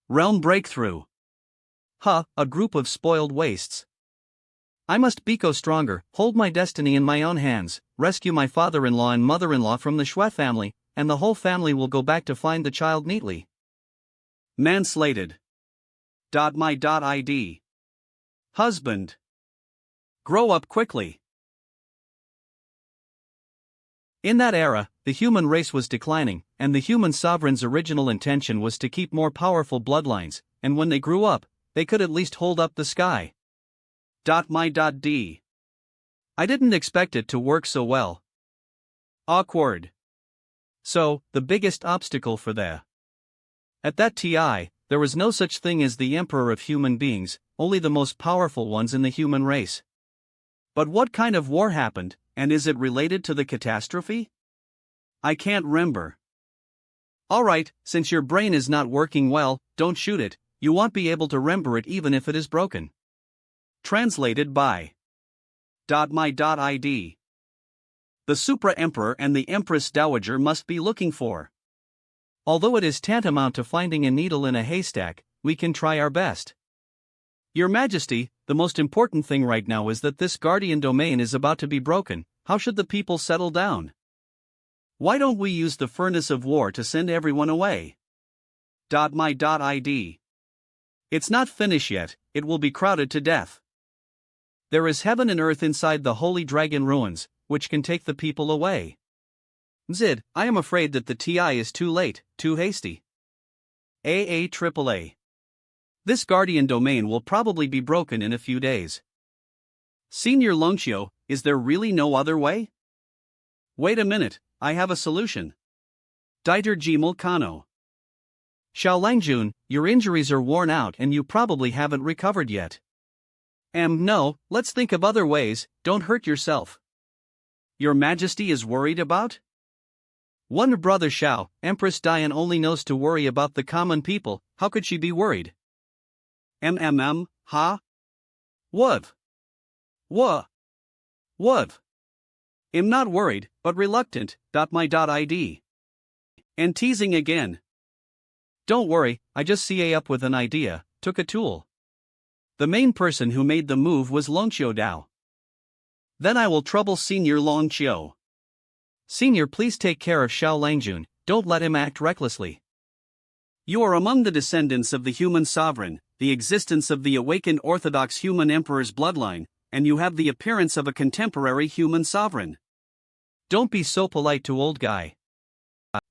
Realm breakthrough. A group of spoiled wastes. I must be stronger, hold my destiny in my own hands, rescue my father-in-law and mother-in-law from the Shwe family, and the whole family will go back to find the child neatly. Manslated. My.id. Husband. Grow up quickly. In that era, the human race was declining, and the human sovereign's original intention was to keep more powerful bloodlines, and when they grew up, they could at least hold up the sky. My.d. I didn't expect it to work so well. Awkward. So, the biggest obstacle for At that TI, there was no such thing as the emperor of human beings, only the most powerful ones in the human race. But what kind of war happened, and is it related to the catastrophe? I can't remember. Alright, since your brain is not working well, don't shoot it, you won't be able to remember it even if it is broken. Translated by My.id. The Supra Emperor and the Empress Dowager must be looking for. Although it is tantamount to finding a needle in a haystack, we can try our best. Your Majesty, the most important thing right now is that this guardian domain is about to be broken. How should the people settle down? Why don't we use the furnace of war to send everyone away? My.id. It's not finished yet, it will be crowded to death. There is heaven and earth inside the holy dragon ruins, which can take the people away. Zid, I am afraid that the TI is too late, too hasty. AAAA. This guardian domain will probably be broken in a few days. Senior Longxio, is there really no other way? Wait a minute, I have a solution. Dieter Gmel Kano. Xiao Langjun, your injuries are worn out and you probably haven't recovered yet. No, let's think of other ways, don't hurt yourself. Your Majesty is worried about? One brother Xiao, Empress Dian only knows to worry about the common people, how could she be worried? Ha? Wuv. I'm not worried, but reluctant. My.id. And teasing again. Don't worry, I just CA up with an idea, took a tool. The main person who made the move was Longxio Dao. Then I will trouble Senior Longxio. Senior, please take care of Xiao Langjun, don't let him act recklessly. You are among the descendants of the human sovereign, the existence of the awakened orthodox human emperor's bloodline, and you have the appearance of a contemporary human sovereign. Don't be so polite to old guy.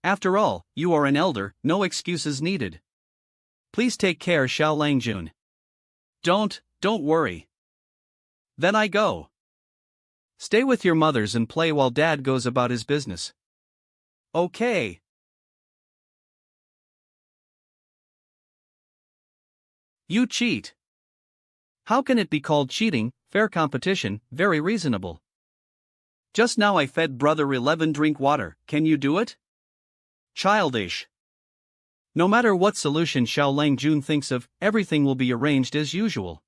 After all, you are an elder, no excuses needed. Please take care Xiao Langjun. Don't worry. Then I go. Stay with your mothers and play while dad goes about his business. Okay. You cheat. How can it be called cheating? Fair competition, very reasonable. Just now I fed brother 11 drink water, can you do it? Childish. No matter what solution Xiao Langjun thinks of, everything will be arranged as usual.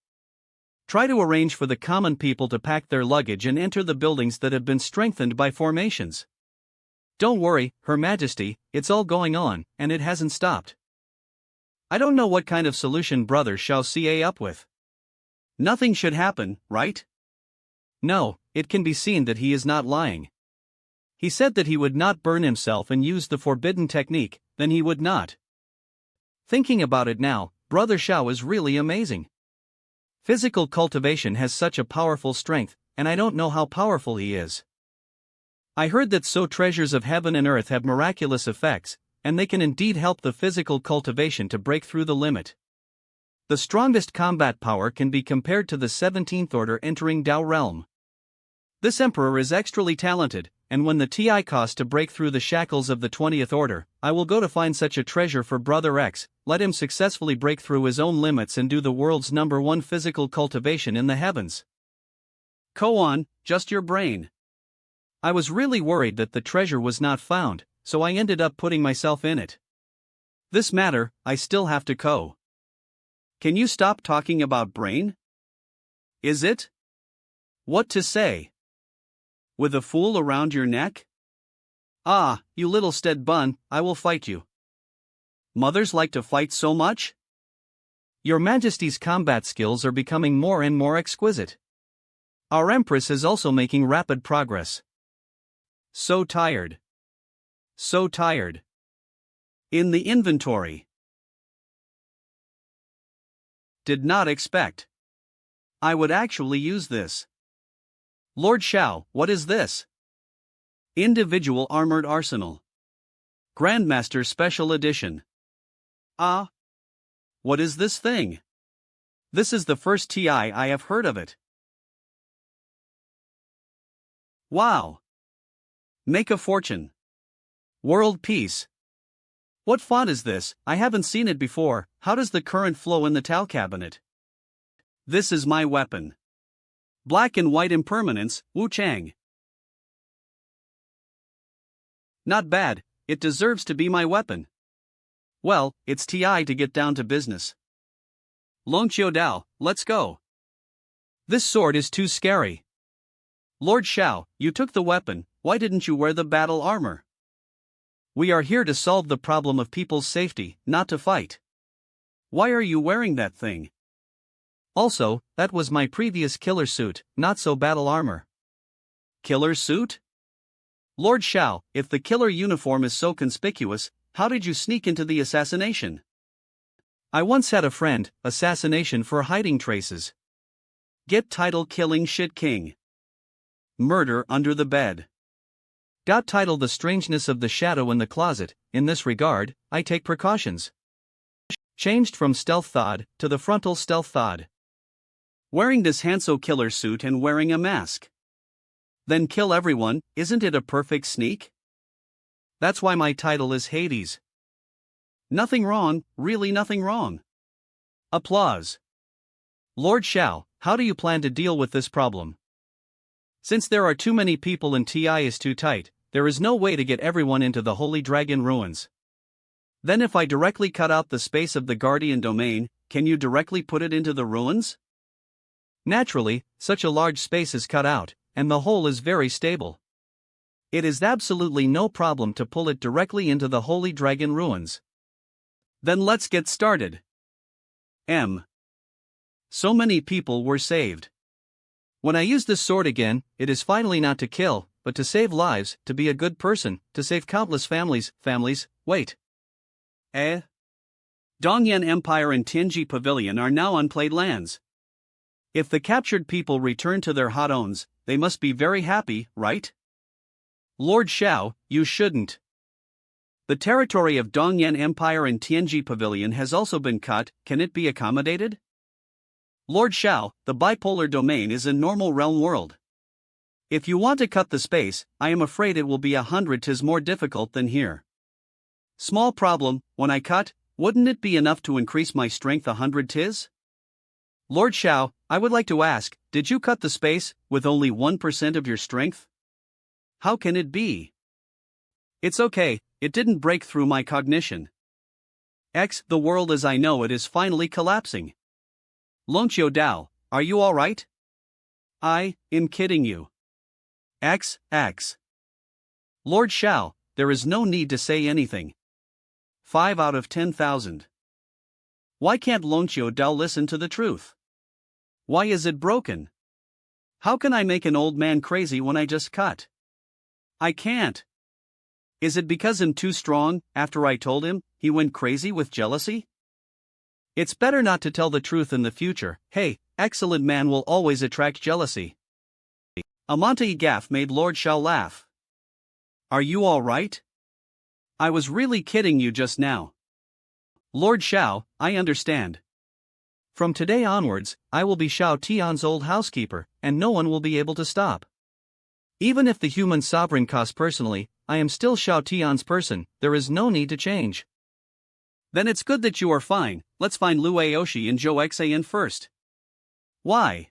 Try to arrange for the common people to pack their luggage and enter the buildings that have been strengthened by formations. Don't worry, Her Majesty, it's all going on, and it hasn't stopped. I don't know what kind of solution brother Xiao CA up with. Nothing should happen, right? No, it can be seen that he is not lying. He said that he would not burn himself and use the forbidden technique, then he would not. Thinking about it now, Brother Xiao is really amazing. Physical cultivation has such a powerful strength, and I don't know how powerful he is. I heard that treasures of heaven and earth have miraculous effects, and they can indeed help the physical cultivation to break through the limit. The strongest combat power can be compared to the 17th order entering Dao realm. This emperor is extremely talented, and when the TI cost to break through the shackles of the 20th order, I will go to find such a treasure for Brother X, let him successfully break through his own limits and do the world's #1 physical cultivation in the heavens. Go on, just your brain. I was really worried that the treasure was not found, so I ended up putting myself in it. This matter, I still have to go. Can you stop talking about brain? Is it? What to say? With a fool around your neck? Ah, you little stead bun, I will fight you. Mothers like to fight so much? Your Majesty's combat skills are becoming more and more exquisite. Our Empress is also making rapid progress. So tired. So tired. In the inventory. Did not expect. I would actually use this. Lord Xiao, what is this? Individual Armored Arsenal. Grandmaster Special Edition. Ah. What is this thing? This is the first TI I have heard of it. Wow. Make a fortune. World peace. What font is this? I haven't seen it before. How does the current flow in the towel cabinet? This is my weapon. Black and white impermanence, Wu Chang. Not bad, it deserves to be my weapon. Well, it's TI to get down to business. Long Qiu Dao, let's go. This sword is too scary. Lord Xiao, you took the weapon, why didn't you wear the battle armor? We are here to solve the problem of people's safety, not to fight. Why are you wearing that thing? Also, that was my previous killer suit, not so battle armor. Killer suit? Lord Xiao, if the killer uniform is so conspicuous, how did you sneak into the assassination? I once had a friend, assassination for hiding traces. Get title killing shit king. Murder under the bed. Got title the strangeness of the shadow in the closet. In this regard, I take precautions. Changed from stealth thod to the frontal stealth thod. Wearing this Hanso killer suit and wearing a mask. Then kill everyone, isn't it a perfect sneak? That's why my title is Hades. Nothing wrong, really nothing wrong. Applause. Lord Xiao, how do you plan to deal with this problem? Since there are too many people and TI is too tight, there is no way to get everyone into the Holy Dragon ruins. Then if I directly cut out the space of the Guardian domain, can you directly put it into the ruins? Naturally, such a large space is cut out, and the hole is very stable. It is absolutely no problem to pull it directly into the Holy Dragon ruins. Then let's get started. So many people were saved. When I use this sword again, it is finally not to kill, but to save lives, to be a good person, to save countless families, wait. Dongyan Empire and Tianji Pavilion are now unplayed lands. If the captured people return to their Hadons, they must be very happy, right? Lord Xiao, you shouldn't. The territory of Dongyan Empire and Tianji Pavilion has also been cut, can it be accommodated? Lord Xiao, the bipolar domain is a normal realm world. If you want to cut the space, I am afraid it will be 100 tis more difficult than here. Small problem, when I cut, wouldn't it be enough to increase my strength 100 tis? Lord Xiao, I would like to ask, did you cut the space, with only 1% of your strength? How can it be? It's okay, it didn't break through my cognition. The world as I know it is finally collapsing. Long Qiu Dao, are you alright? I am kidding you. Lord Xiao, there is no need to say anything. 5 out of 10,000. Why can't Long Qiu Dao listen to the truth? Why is it broken? How can I make an old man crazy when I just cut? I can't. Is it because I'm too strong? After I told him, he went crazy with jealousy? It's better not to tell the truth in the future. Hey, excellent man will always attract jealousy. Amante Gaff made Lord Xiao laugh. Are you alright? I was really kidding you just now. Lord Xiao, I understand. From today onwards, I will be Xiao Tian's old housekeeper, and no one will be able to stop. Even if the human sovereign costs personally, I am still Xiao Tian's person, there is no need to change. Then it's good that you are fine, let's find Lu Aoshi and Zhou Xan first. Why?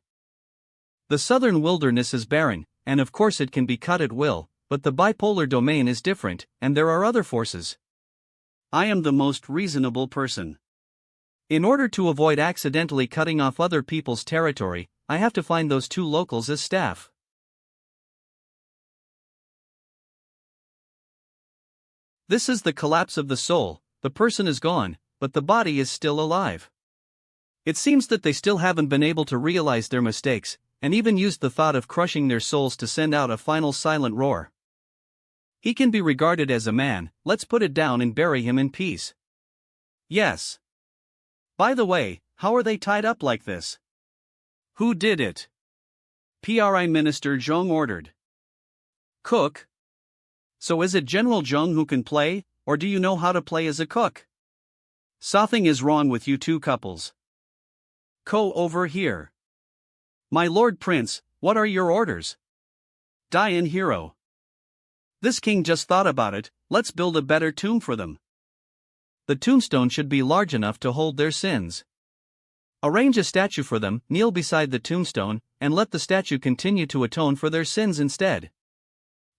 The southern wilderness is barren, and of course it can be cut at will, but the bipolar domain is different, and there are other forces. I am the most reasonable person. In order to avoid accidentally cutting off other people's territory, I have to find those two locals as staff. This is the collapse of the soul. The person is gone, but the body is still alive. It seems that they still haven't been able to realize their mistakes, and even used the thought of crushing their souls to send out a final silent roar. He can be regarded as a man, let's put it down and bury him in peace. Yes. By the way, how are they tied up like this? Who did it? Prime Minister Zhong ordered. Cook? So is it General Zhong who can play, or do you know how to play as a cook? Something is wrong with you two couples. Go over here. My Lord Prince, what are your orders? Die-in hero. This king just thought about it, let's build a better tomb for them. The tombstone should be large enough to hold their sins. Arrange a statue for them, kneel beside the tombstone, and let the statue continue to atone for their sins instead.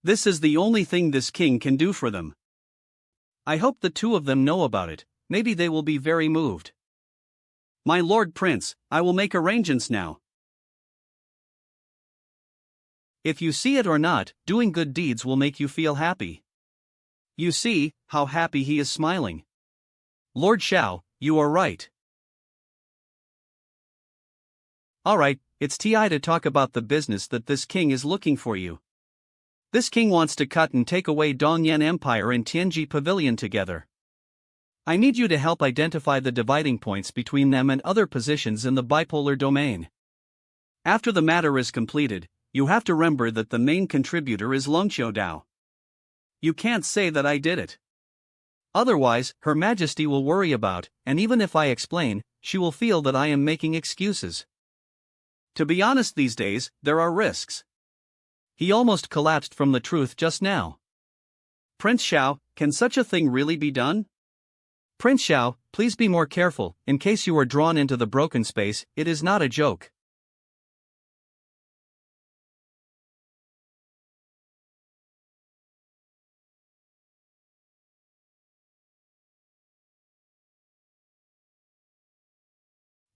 This is the only thing this king can do for them. I hope the two of them know about it, maybe they will be very moved. My Lord Prince, I will make arrangements now. If you see it or not, doing good deeds will make you feel happy. You see, how happy he is smiling. Lord Xiao, you are right. Alright, it's time to talk about the business that this king is looking for you. This king wants to cut and take away Dongyan Empire and Tianji Pavilion together. I need you to help identify the dividing points between them and other positions in the bipolar domain. After the matter is completed, you have to remember that the main contributor is Longqiu Dao. You can't say that I did it. Otherwise, Her Majesty will worry about, and even if I explain, she will feel that I am making excuses. To be honest, these days, there are risks. He almost collapsed from the truth just now. Prince Xiao, can such a thing really be done? Prince Xiao, please be more careful, in case you are drawn into the broken space, it is not a joke.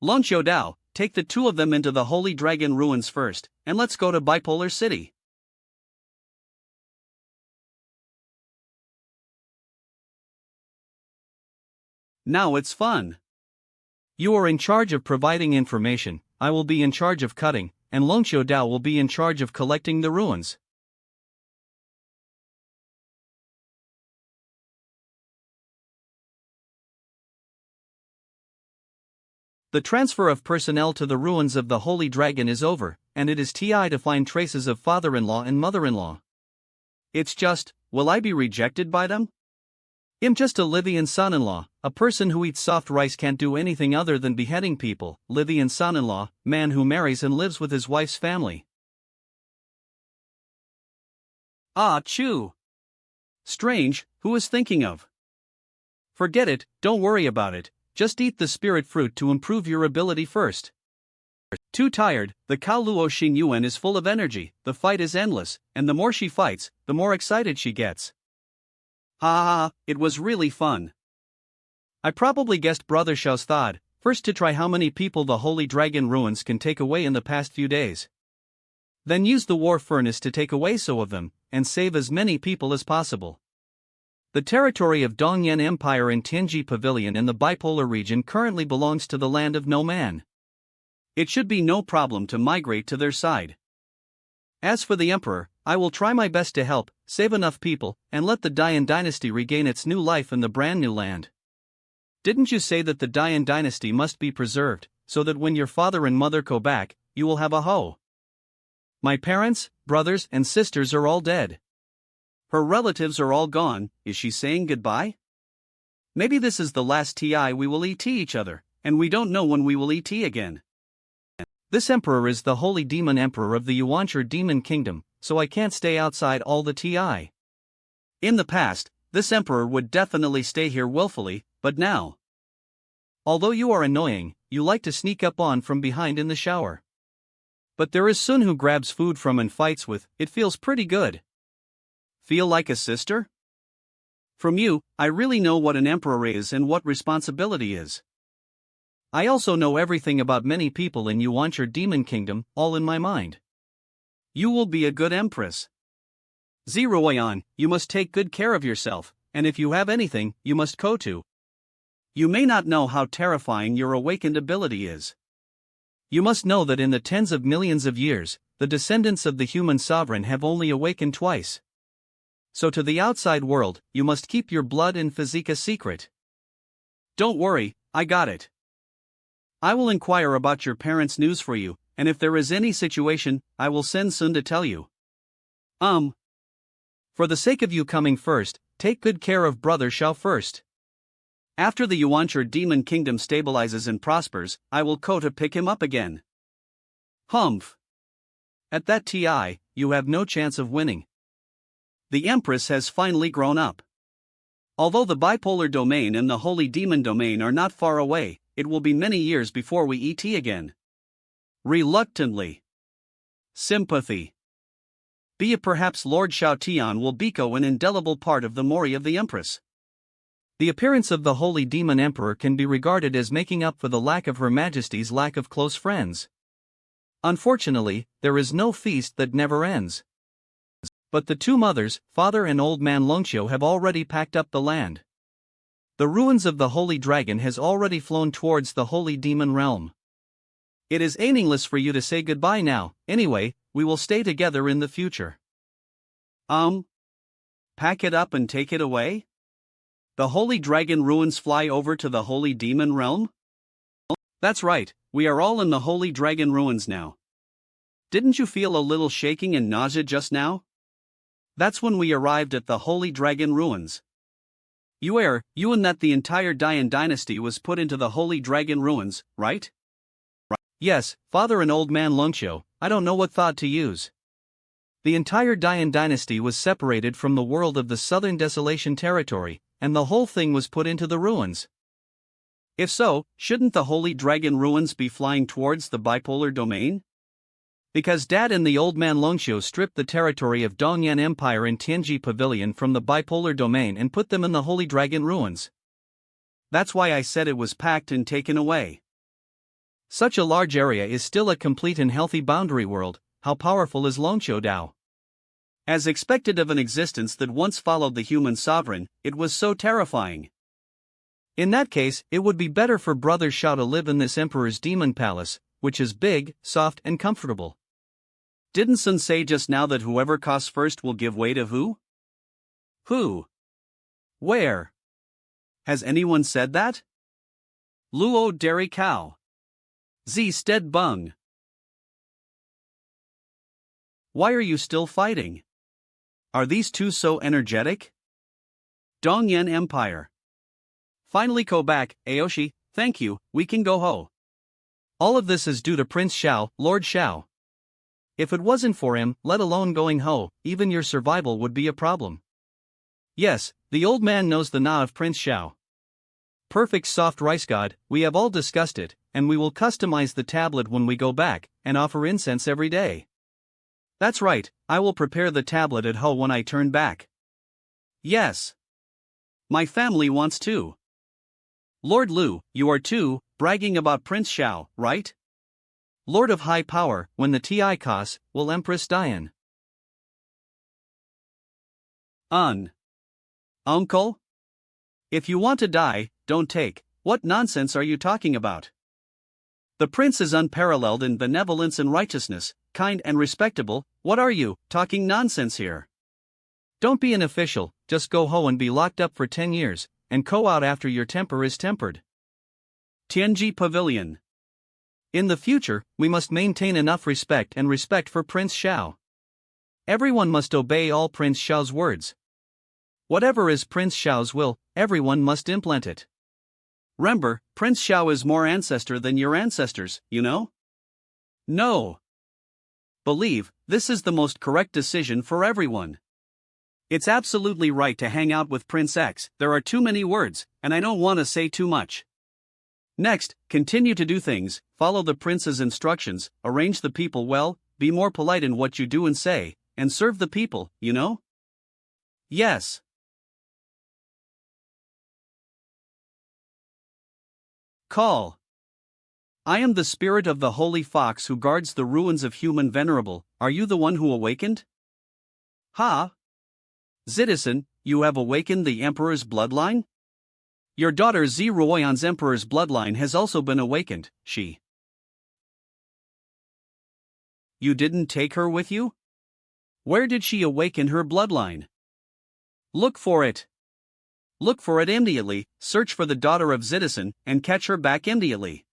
Longqiu Dao, take the two of them into the Holy Dragon ruins first, and let's go to Bipolar City. Now it's fun. You are in charge of providing information, I will be in charge of cutting, and Longqiu Dao will be in charge of collecting the ruins. The transfer of personnel to the ruins of the Holy Dragon is over, and it is time to find traces of father-in-law and mother-in-law. It's just, will I be rejected by them? I'm just a Livian son-in-law, a person who eats soft rice can't do anything other than beheading people, Livian son-in-law, man who marries and lives with his wife's family. Ah, chew. Strange, who is thinking of? Forget it, don't worry about it. Just eat the spirit fruit to improve your ability first. Too tired, the Cao Luo Xing Yuan is full of energy, the fight is endless, and the more she fights, the more excited she gets. Ha ha ha, it was really fun. I probably guessed Brother Xiao's thought, first to try how many people the Holy Dragon ruins can take away in the past few days. Then use the war furnace to take away so of them, and save as many people as possible. The territory of Dongyan Empire and Tianji Pavilion in the bipolar region currently belongs to the land of no man. It should be no problem to migrate to their side. As for the emperor, I will try my best to help, save enough people, and let the Dayan dynasty regain its new life in the brand new land. Didn't you say that the Dayan dynasty must be preserved, so that when your father and mother go back, you will have a hoe? My parents, brothers, and sisters are all dead. Her relatives are all gone, is she saying goodbye? Maybe this is the last time we will eat each other, and we don't know when we will eat again. This emperor is the holy demon emperor of the Yuanchi demon kingdom, so I can't stay outside all the time. In the past, this emperor would definitely stay here willfully, but now. Although you are annoying, you like to sneak up on from behind in the shower. But there is Sun who grabs food from and fights with, it feels pretty good. Feel like a sister? From you, I really know what an emperor is and what responsibility is. I also know everything about many people in your demon kingdom, all in my mind. You will be a good empress. Zeroyan, you must take good care of yourself, and if you have anything, you must go to. You may not know how terrifying your awakened ability is. You must know that in the tens of millions of years, the descendants of the human sovereign have only awakened twice. So to the outside world, you must keep your blood and physique a secret. Don't worry, I got it. I will inquire about your parents' news for you, and if there is any situation, I will send Sun to tell you. For the sake of you coming first, take good care of Brother Xiao first. After the Yuancher demon kingdom stabilizes and prospers, I will go to pick him up again. Humph. At that TI, you have no chance of winning. The Empress has finally grown up. Although the bipolar domain and the holy demon domain are not far away, it will be many years before we ET again. Reluctantly. Sympathy. Be it perhaps Lord Xiao Tian will become an indelible part of the Mori of the Empress. The appearance of the holy demon emperor can be regarded as making up for the lack of Her Majesty's lack of close friends. Unfortunately, there is no feast that never ends. But the two mothers, father and old man Longxiu, have already packed up the land. The ruins of the holy dragon has already flown towards the holy demon realm. It is meaningless for you to say goodbye now, anyway, we will stay together in the future. Pack it up and take it away? The holy dragon ruins fly over to the holy demon realm? That's right, we are all in the holy dragon ruins now. Didn't you feel a little shaking and nausea just now? That's when we arrived at the holy dragon ruins. You and that the entire Dian dynasty was put into the holy dragon ruins, right? Yes, father and old man Longxiu, I don't know what thought to use. The entire Dian dynasty was separated from the world of the southern desolation territory, and the whole thing was put into the ruins. If so, shouldn't the holy dragon ruins be flying towards the bipolar domain? Because Dad and the old man Longxiu stripped the territory of Dongyan Empire in Tianji Pavilion from the bipolar domain and put them in the holy dragon ruins. That's why I said it was packed and taken away. Such a large area is still a complete and healthy boundary world. How powerful is Longxiu Dao? As expected of an existence that once followed the human sovereign, it was so terrifying. In that case, it would be better for Brother Xiao to live in this emperor's demon palace, which is big, soft and comfortable. Didn't Sun say just now that whoever costs first will give way to who? Who? Where? Has anyone said that? Luo Dairy Cow. Z Stead Bung. Why are you still fighting? Are these two so energetic? Dongyan Empire. Finally go back, Aoshi, thank you, we can go ho. All of this is due to Prince Xiao, Lord Xiao. If it wasn't for him, let alone going ho, even your survival would be a problem. Yes, the old man knows the na of Prince Xiao. Perfect soft rice god, we have all discussed it, and we will customize the tablet when we go back, and offer incense every day. That's right, I will prepare the tablet at home when I turn back. Yes. My family wants to. Lord Lu, you are too, bragging about Prince Xiao, right? Lord of high power, when the Ti costs, will Empress Dian. Uncle? If you want to die, don't take. What nonsense are you talking about? The prince is unparalleled in benevolence and righteousness, kind and respectable. What are you, talking nonsense here? Don't be an official, just go ho and be locked up for 10 years, and go out after your temper is tempered. Tianji Pavilion. In the future, we must maintain enough respect for Prince Xiao. Everyone must obey all Prince Xiao's words. Whatever is Prince Xiao's will, everyone must implement it. Remember, Prince Xiao is more ancestor than your ancestors, you know? No. Believe, this is the most correct decision for everyone. It's absolutely right to hang out with Prince X, there are too many words, and I don't want to say too much. Next, continue to do things, follow the prince's instructions, arrange the people well, be more polite in what you do and say, and serve the people, you know? Yes. Call. I am the spirit of the holy fox who guards the ruins of human venerable. Are you the one who awakened? Ha! Citizen, you have awakened the emperor's bloodline? Your daughter Zeroyan's emperor's bloodline has also been awakened, she. You didn't take her with you? Where did she awaken her bloodline? Look for it. Look for it immediately, search for the daughter of Citizen, and catch her back immediately.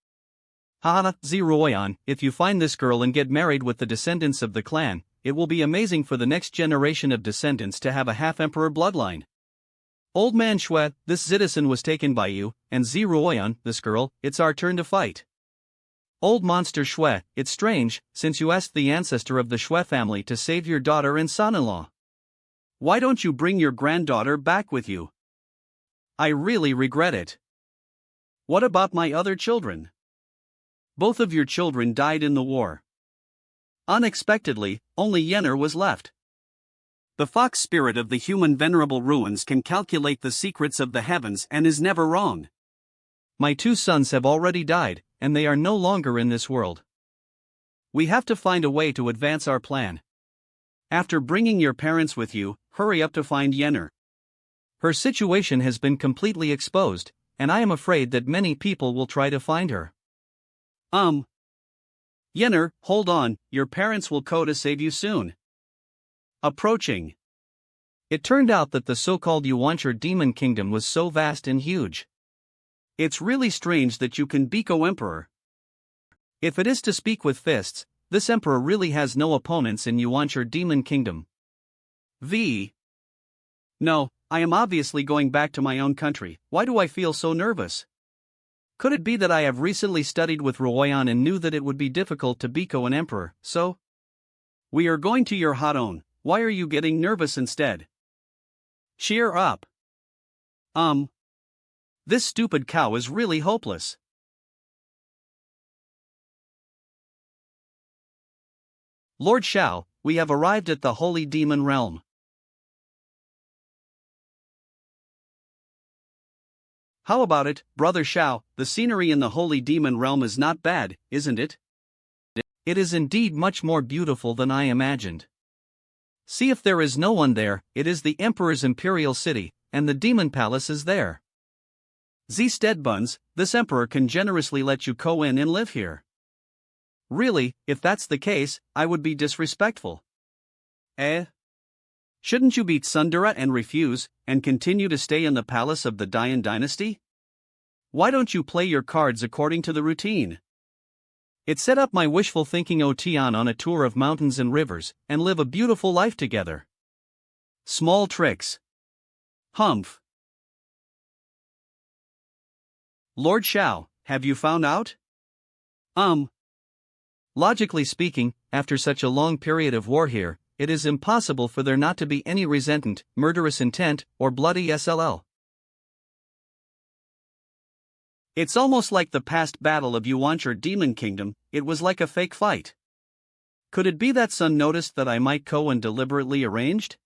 Haha, Zeroyan, if you find this girl and get married with the descendants of the clan, it will be amazing for the next generation of descendants to have a half-emperor bloodline. Old man Shue, this citizen was taken by you, and Zeroyan, this girl, it's our turn to fight. Old monster Shue, it's strange, since you asked the ancestor of the Shue family to save your daughter and son-in-law. Why don't you bring your granddaughter back with you? I really regret it. What about my other children? Both of your children died in the war. Unexpectedly, only Yenner was left. The fox spirit of the human venerable ruins can calculate the secrets of the heavens and is never wrong. My 2 sons have already died, and they are no longer in this world. We have to find a way to advance our plan. After bringing your parents with you, hurry up to find Yenner. Her situation has been completely exposed, and I am afraid that many people will try to find her. Yenner, hold on, your parents will come to save you soon. Approaching. It turned out that the so-called Yuancher demon kingdom was so vast and huge. It's really strange that you can Biko Emperor. If it is to speak with fists, this emperor really has no opponents in Yuancher demon kingdom. No, I am obviously going back to my own country. Why do I feel so nervous? Could it be that I have recently studied with Royan and knew that it would be difficult to Biko an emperor, so? We are going to your Hadon. Why are you getting nervous instead? Cheer up. This stupid cow is really hopeless. Lord Shao, we have arrived at the Holy Demon Realm. How about it, Brother Shao? The scenery in the Holy Demon Realm is not bad, isn't it? It is indeed much more beautiful than I imagined. See if there is no one there, it is the Emperor's imperial city, and the demon palace is there. Steadbuns, this Emperor can generously let you go in and live here. Really, if that's the case, I would be disrespectful. Shouldn't you beat Sundara and refuse, and continue to stay in the palace of the Dayan dynasty? Why don't you play your cards according to the routine? It set up my wishful thinking Otian on a tour of mountains and rivers, and live a beautiful life together. Small tricks. Humph. Lord Shao, have you found out? Logically speaking, after such a long period of war here, it is impossible for there not to be any resentment, murderous intent, or bloody SLL. It's almost like the past battle of Yuancher Demon Kingdom, it was like a fake fight. Could it be that Sun noticed that I might go and deliberately arranged?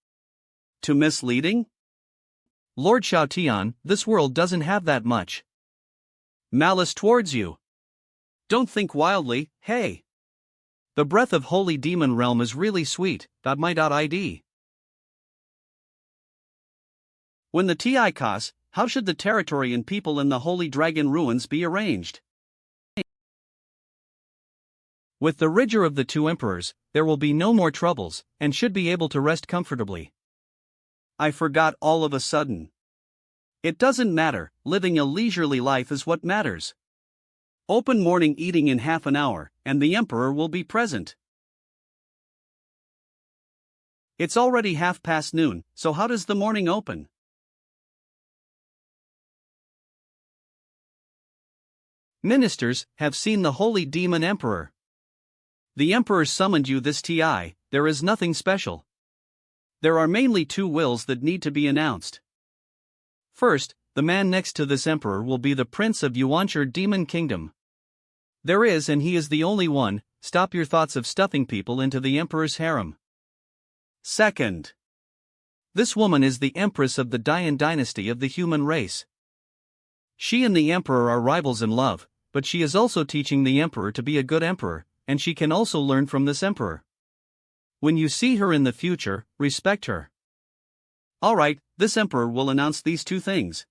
To misleading? Lord Xiaotian, this world doesn't have that much malice towards you. Don't think wildly, hey. The breath of Holy Demon Realm is really sweet. .my.id. When the TI costs, how should the territory and people in the Holy Dragon ruins be arranged? With the ridger of the 2 emperors, there will be no more troubles, and should be able to rest comfortably. I forgot all of a sudden. It doesn't matter, living a leisurely life is what matters. Open morning eating in half an hour, and the emperor will be present. It's already noon, so how does the morning open? Ministers have seen the Holy Demon Emperor. The Emperor summoned you this TI, there is nothing special. There are mainly 2 wills that need to be announced. First, the man next to this Emperor will be the Prince of Yuancher Demon Kingdom. There is, and he is the only one. Stop your thoughts of stuffing people into the Emperor's harem. Second, this woman is the Empress of the Dayan dynasty of the human race. She and the Emperor are rivals in love, but she is also teaching the emperor to be a good emperor, and she can also learn from this emperor. When you see her in the future, respect her. Alright, this emperor will announce these two things.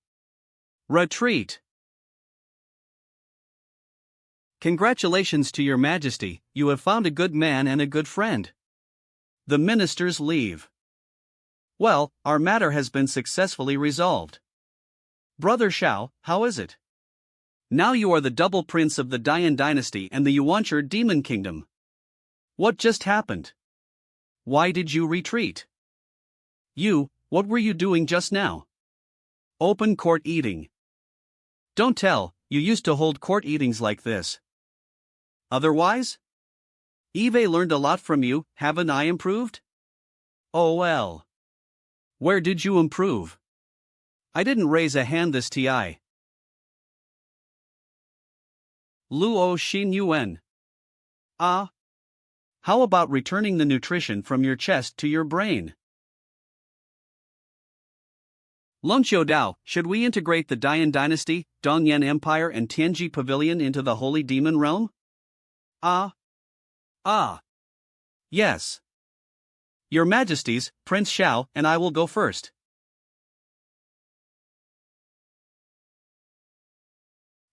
Retreat. Congratulations to your majesty, you have found a good man and a good friend. The ministers leave. Well, our matter has been successfully resolved. Brother Shao, how is it? Now you are the double prince of the Dian dynasty and the Yuancher demon kingdom. What just happened? Why did you retreat? What were you doing just now? Open court eating. Don't tell, you used to hold court eatings like this. Otherwise? Eve learned a lot from you, haven't I improved? Oh well. Where did you improve? I didn't raise a hand this ti. Luo Xin Yuan. Ah. How about returning the nutrition from your chest to your brain? Longqiu Dao, should we integrate the Dian dynasty, Dongyan Empire and Tianji Pavilion into the Holy Demon Realm? Yes. Your Majesties, Prince Xiao and I will go first.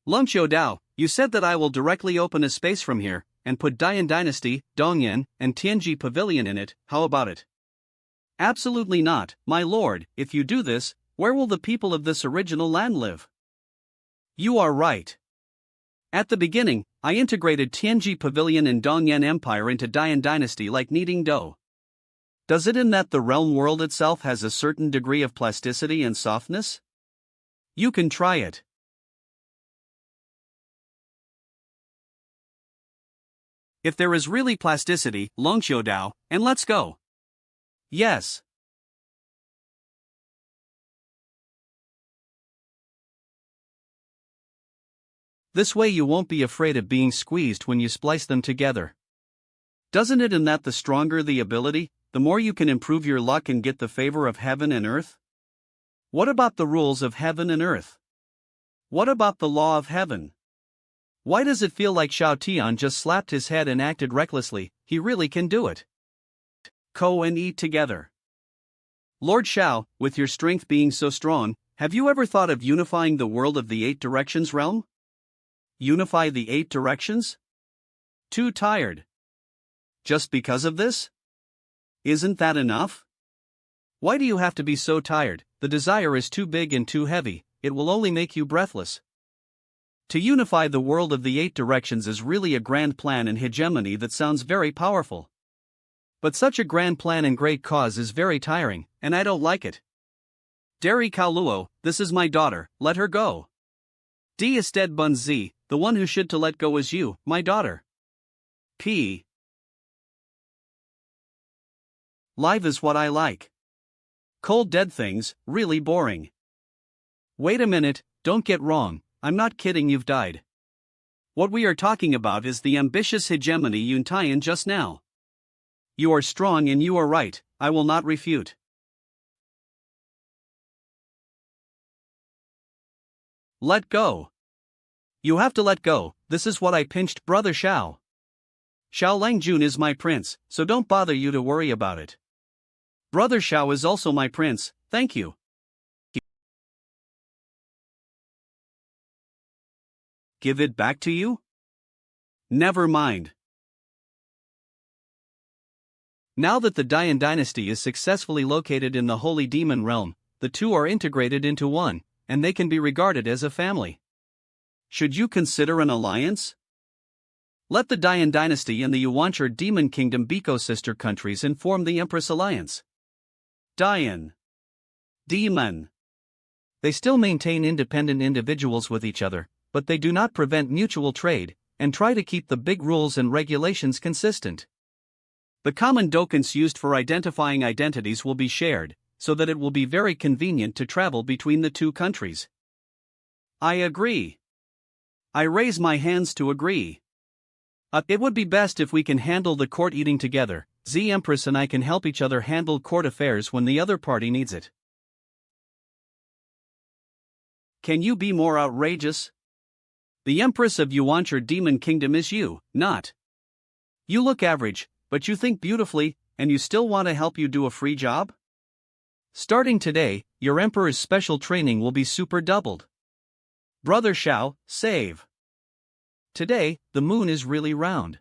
Longqiu Dao, you said that I will directly open a space from here, and put Dian Dynasty, Dongyan, and Tianji Pavilion in it, how about it? Absolutely not, my lord, if you do this, where will the people of this original land live? You are right. At the beginning, I integrated Tianji Pavilion and Dongyan Empire into Dian Dynasty like kneading dough. Does it in that the realm world itself has a certain degree of plasticity and softness? You can try it. If there is really plasticity, Longqiu Dao, and let's go. Yes. This way you won't be afraid of being squeezed when you splice them together. Doesn't it in that the stronger the ability, the more you can improve your luck and get the favor of heaven and earth? What about the rules of heaven and earth? What about the law of heaven? Why does it feel like Xiao Tian just slapped his head and acted recklessly? He really can do it. Co and eat together. Lord Xiao, with your strength being so strong, have you ever thought of unifying the world of the 8 directions realm? Unify the 8 directions? Too tired. Just because of this? Isn't that enough? Why do you have to be so tired? The desire is too big and too heavy, it will only make you breathless. To unify the world of the 8 directions is really a grand plan and hegemony that sounds very powerful. But such a grand plan and great cause is very tiring, and I don't like it. Dari Kaoluo, this is my daughter, let her go. D. Ested Bun Z, the one who should to let go is you, my daughter. P. Live is what I like. Cold dead things, really boring. Wait a minute, don't get wrong, I'm not kidding, you've died. What we are talking about is the ambitious hegemony Yuntian just now. You are strong and you are right, I will not refute. Let go. You have to let go, this is what I pinched brother Xiao. Xiao Langjun is my prince, so don't bother you to worry about it. Brother Xiao is also my prince, thank you. Give it back to you? Never mind. Now that the Dian dynasty is successfully located in the Holy Demon Realm, the two are integrated into one, and they can be regarded as a family. Should you consider an alliance? Let the Dian dynasty and the Yuancher Demon Kingdom be co-sister countries and form the Empress Alliance. Dian. Demon. They still maintain independent individuals with each other, but they do not prevent mutual trade, and try to keep the big rules and regulations consistent. The common documents used for identifying identities will be shared, so that it will be very convenient to travel between the two countries. I agree. I raise my hands to agree. It would be best if we can handle the court eating together. The Empress and I can help each other handle court affairs when the other party needs it. Can you be more outrageous? The Empress of Yuancher Demon Kingdom is you, not. You look average, but you think beautifully, and you still want to help you do a free job? Starting today, your Emperor's special training will be super doubled. Brother Xiao, save. Today, the moon is really round.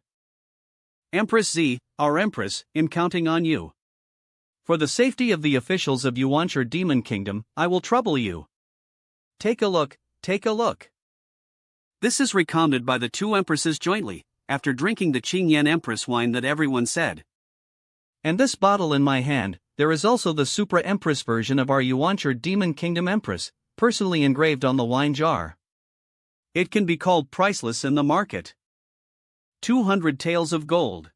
Empress Z, our Empress, I'm counting on you. For the safety of the officials of Yuancher Demon Kingdom, I will trouble you. Take a look, take a look. This is recounted by the two empresses jointly, after drinking the Qingyan Empress wine that everyone said. And this bottle in my hand, there is also the Supra Empress version of our Yuancher Demon Kingdom Empress, personally engraved on the wine jar. It can be called priceless in the market. 200 taels of gold.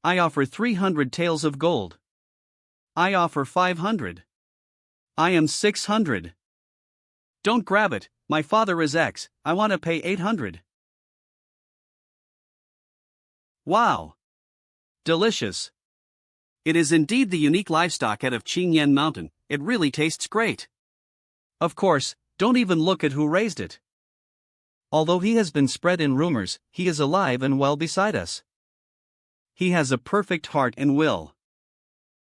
I offer 300 taels of gold. I offer 500. I am 600. Don't grab it, my father is X, I want to pay 800. Wow! Delicious. It is indeed the unique livestock out of Qingyan Mountain, it really tastes great. Of course, don't even look at who raised it. Although he has been spread in rumors, he is alive and well beside us. He has a perfect heart and will.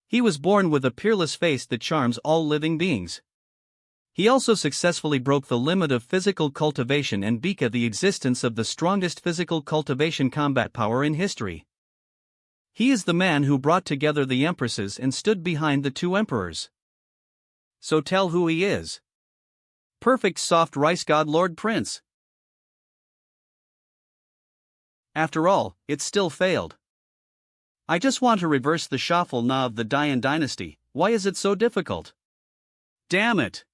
He was born with a peerless face that charms all living beings. He also successfully broke the limit of physical cultivation and beca the existence of the strongest physical cultivation combat power in history. He is the man who brought together the empresses and stood behind the two emperors. So tell who he is. Perfect soft rice god Lord Prince. After all, it still failed. I just want to reverse the shuffle now of the Dian dynasty, why is it so difficult? Damn it!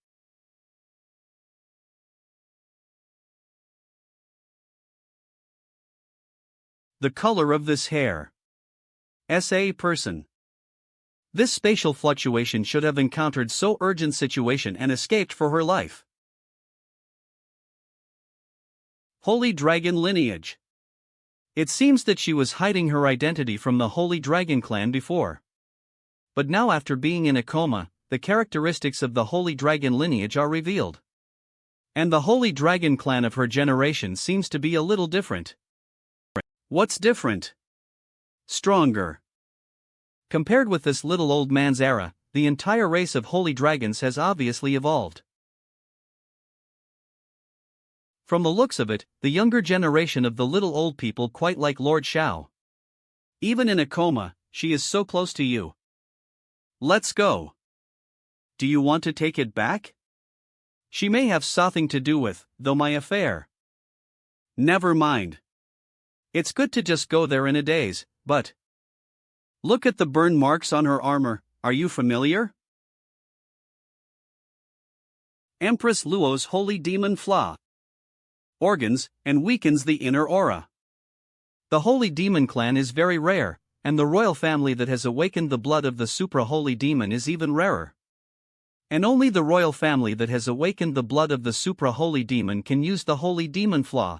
The color of this hair. S.A. person. This spatial fluctuation should have encountered so urgent situation and escaped for her life. Holy Dragon lineage. It seems that she was hiding her identity from the Holy Dragon clan before. But now after being in a coma, the characteristics of the Holy Dragon lineage are revealed. And the Holy Dragon clan of her generation seems to be a little different. What's different? Stronger. Compared with this little old man's era, the entire race of holy dragons has obviously evolved. From the looks of it, the younger generation of the little old people quite like Lord Xiao. Even in a coma, she is so close to you. Let's go. Do you want to take it back? She may have something to do with, though, my affair. Never mind. It's good to just go there in a daze, but... Look at the burn marks on her armor, are you familiar? Empress Luo's holy demon flaw. Organs, and weakens the inner aura. The holy demon clan is very rare, and the royal family that has awakened the blood of the supra-holy demon is even rarer. And only the royal family that has awakened the blood of the supra-holy demon can use the holy demon flaw.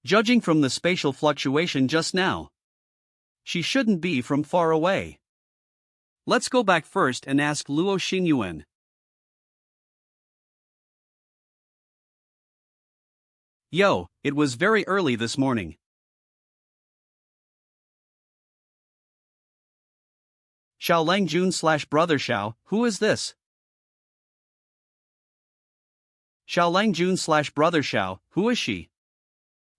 Judging from the spatial fluctuation just now, she shouldn't be from far away. Let's go back first and ask Luo Xingyuan. Yo, it was very early this morning. Xiao Langjun / Brother Xiao, who is this? Xiao Langjun / Brother Xiao, who is she?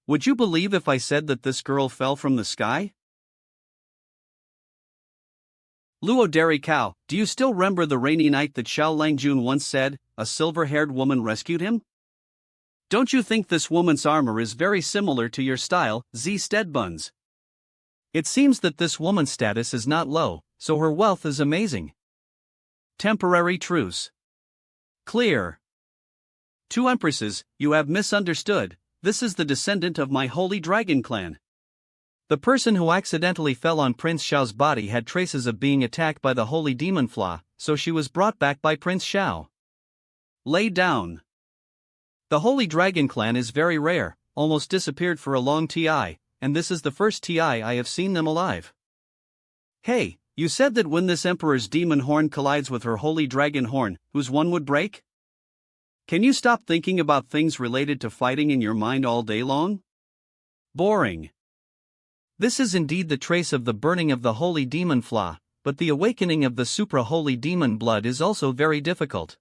Would you believe if I said that this girl fell from the sky? Luo Dairy Cow, do you still remember the rainy night that Xiao Langjun once said, a silver-haired woman rescued him? Don't you think this woman's armor is very similar to your style, Z Steadbuns? It seems that this woman's status is not low, so her wealth is amazing. Temporary truce. Clear. Two empresses, you have misunderstood, this is the descendant of my holy dragon clan. The person who accidentally fell on Prince Xiao's body had traces of being attacked by the holy demon flaw, so she was brought back by Prince Xiao. Lay down. The holy dragon clan is very rare, almost disappeared for a long TI, and this is the first TI I have seen them alive. Hey, you said that when this emperor's demon horn collides with her holy dragon horn, whose one would break? Can you stop thinking about things related to fighting in your mind all day long? Boring. This is indeed the trace of the burning of the holy demon flaw, but the awakening of the supra-holy demon blood is also very difficult.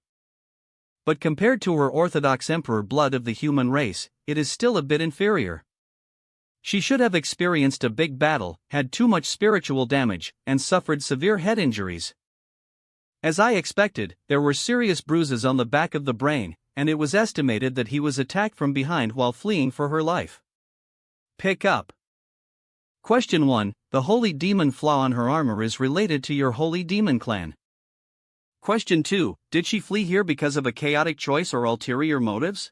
But compared to her orthodox emperor blood of the human race, it is still a bit inferior. She should have experienced a big battle, had too much spiritual damage, and suffered severe head injuries. As I expected, there were serious bruises on the back of the brain, and it was estimated that he was attacked from behind while fleeing for her life. Pick up. Question 1. The holy demon flaw on her armor is related to your holy demon clan. Question 2. Did she flee here because of a chaotic choice or ulterior motives?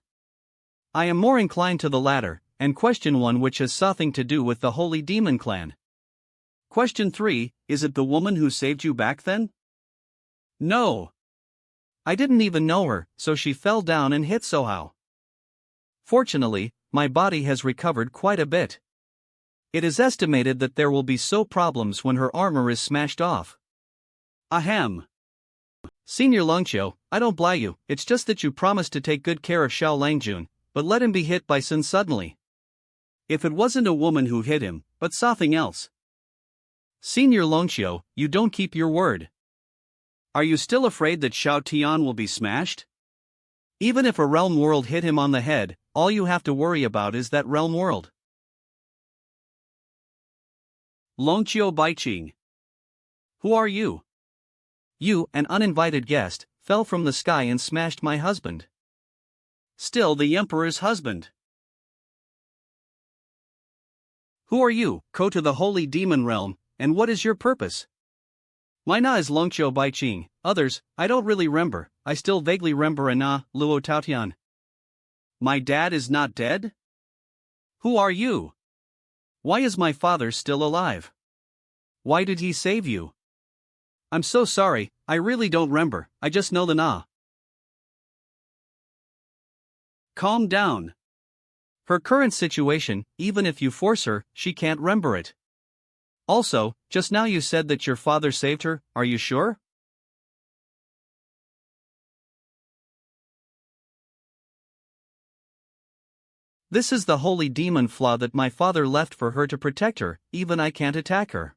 I am more inclined to the latter, and question 1 which has something to do with the holy demon clan. Question 3. Is it the woman who saved you back then? No. I didn't even know her, so she fell down and hit somehow. Fortunately, my body has recovered quite a bit. It is estimated that there will be problems when her armor is smashed off. Ahem. Senior Longqiu, I don't blame you, it's just that you promised to take good care of Xiao Langjun, but let him be hit by Sun suddenly. If it wasn't a woman who hit him, but something else. Senior Longqiu, you don't keep your word. Are you still afraid that Xiao Tian will be smashed? Even if a realm world hit him on the head, all you have to worry about is that realm world. Longqiu Baiqing. Who are you? You, an uninvited guest, fell from the sky and smashed my husband. Still the emperor's husband. Who are you, go to the holy demon realm, and what is your purpose? My na is Longqiu Baiqing, others, I don't really remember, I still vaguely remember a na, Luo Taotian. My dad is not dead? Who are you? Why is my father still alive? Why did he save you? I'm so sorry, I really don't remember, I just know the na. Calm down. Her current situation, even if you force her, she can't remember it. Also, just now you said that your father saved her, are you sure? This is the holy demon flaw that my father left for her to protect her, even I can't attack her.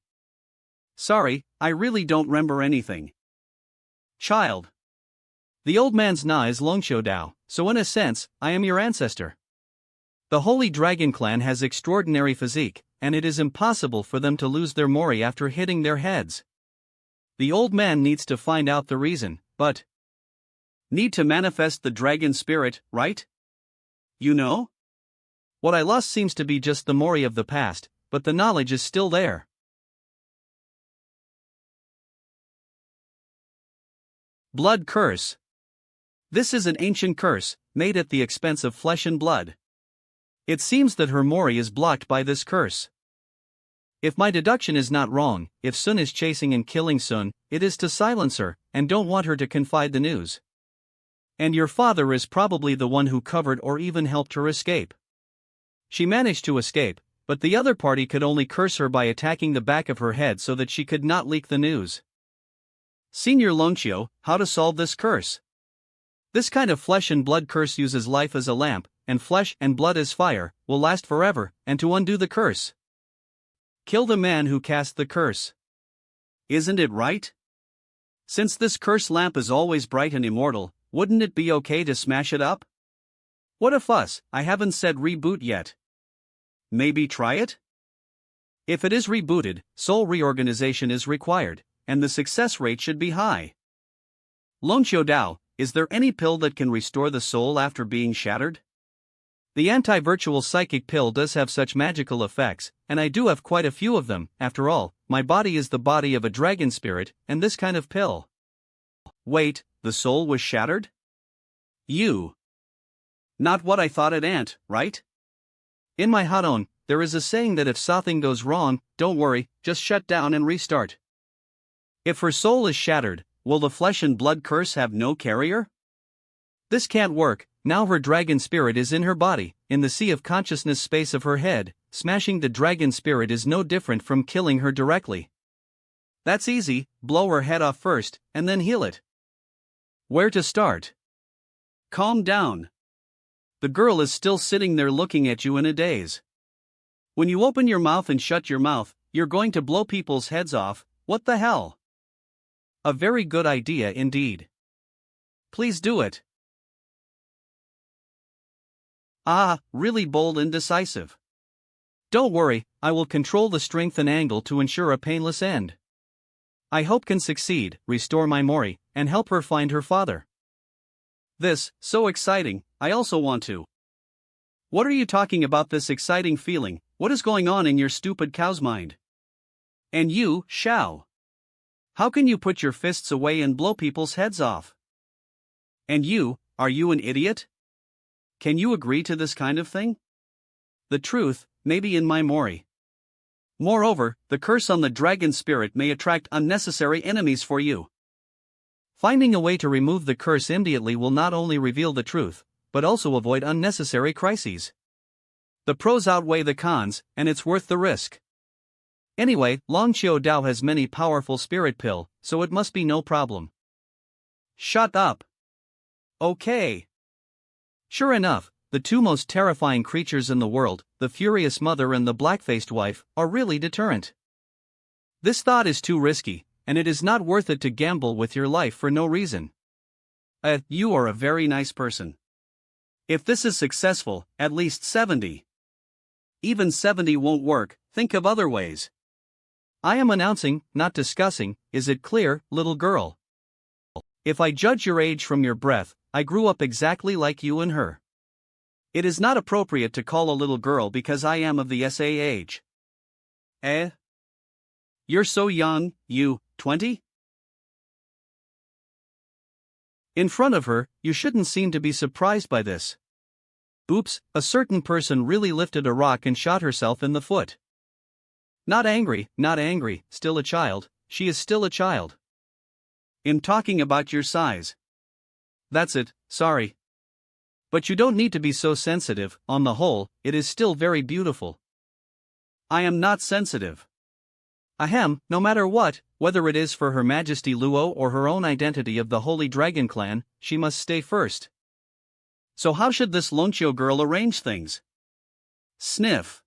Sorry, I really don't remember anything. Child. The old man's na is Longqiu Dao, so in a sense, I am your ancestor. The Holy Dragon Clan has extraordinary physique, and it is impossible for them to lose their mori after hitting their heads. The old man needs to find out the reason, but need to manifest the dragon spirit, right? You know? What I lost seems to be just the mori of the past, but the knowledge is still there. Blood curse. This is an ancient curse, made at the expense of flesh and blood. It seems that her mori is blocked by this curse. If my deduction is not wrong, if Sun is chasing and killing Sun, it is to silence her, and don't want her to confide the news. And your father is probably the one who covered or even helped her escape. She managed to escape, but the other party could only curse her by attacking the back of her head so that she could not leak the news. Senior Longqiu, how to solve this curse? This kind of flesh and blood curse uses life as a lamp, and flesh and blood as fire, will last forever, and to undo the curse, kill the man who cast the curse. Isn't it right? Since this curse lamp is always bright and immortal, wouldn't it be okay to smash it up? What a fuss, I haven't said reboot yet. Maybe try it? If it is rebooted, soul reorganization is required, and the success rate should be high. Longqiu Dao, is there any pill that can restore the soul after being shattered? The anti-virtual psychic pill does have such magical effects, and I do have quite a few of them. After all, my body is the body of a dragon spirit, and this kind of pill. Wait, the soul was shattered? You. Not what I thought it ant, right? In my Hadon, there is a saying that if something goes wrong, don't worry, just shut down and restart. If her soul is shattered, will the flesh and blood curse have no carrier? This can't work. Now her dragon spirit is in her body, in the sea of consciousness space of her head. Smashing the dragon spirit is no different from killing her directly. That's easy, blow her head off first, and then heal it. Where to start? Calm down. The girl is still sitting there looking at you in a daze. When you open your mouth and shut your mouth, you're going to blow people's heads off. What the hell? A very good idea indeed. Please do it. Ah, really bold and decisive. Don't worry, I will control the strength and angle to ensure a painless end. I hope can succeed, restore my Mori, and help her find her father. This, so exciting, I also want to. What are you talking about this exciting feeling? What is going on in your stupid cow's mind? And you, Xiao. How can you put your fists away and blow people's heads off? And you, are you an idiot? Can you agree to this kind of thing? The truth, may be in my Mori. Moreover, the curse on the dragon spirit may attract unnecessary enemies for you. Finding a way to remove the curse immediately will not only reveal the truth, but also avoid unnecessary crises. The pros outweigh the cons, and it's worth the risk. Anyway, Long Qiu Dao has many powerful spirit pill, so it must be no problem. Shut up. Okay. Sure enough, the two most terrifying creatures in the world, the furious mother and the black-faced wife, are really deterrent. This thought is too risky, and it is not worth it to gamble with your life for no reason. You are a very nice person. If this is successful, at least 70. Even 70 won't work, think of other ways. I am announcing, not discussing, is it clear, little girl? If I judge your age from your breath, I grew up exactly like you and her. It is not appropriate to call a little girl because I am of the SA age. You're so young, you, 20? In front of her, you shouldn't seem to be surprised by this. Oops, a certain person really lifted a rock and shot herself in the foot. Not angry, still a child, she is still a child. I'm talking about your size. That's it, sorry. But you don't need to be so sensitive, on the whole, it is still very beautiful. I am not sensitive. Ahem, no matter what, whether it is for Her Majesty Luo or her own identity of the Holy Dragon Clan, she must stay first. So how should this Longqiu girl arrange things? Sniff.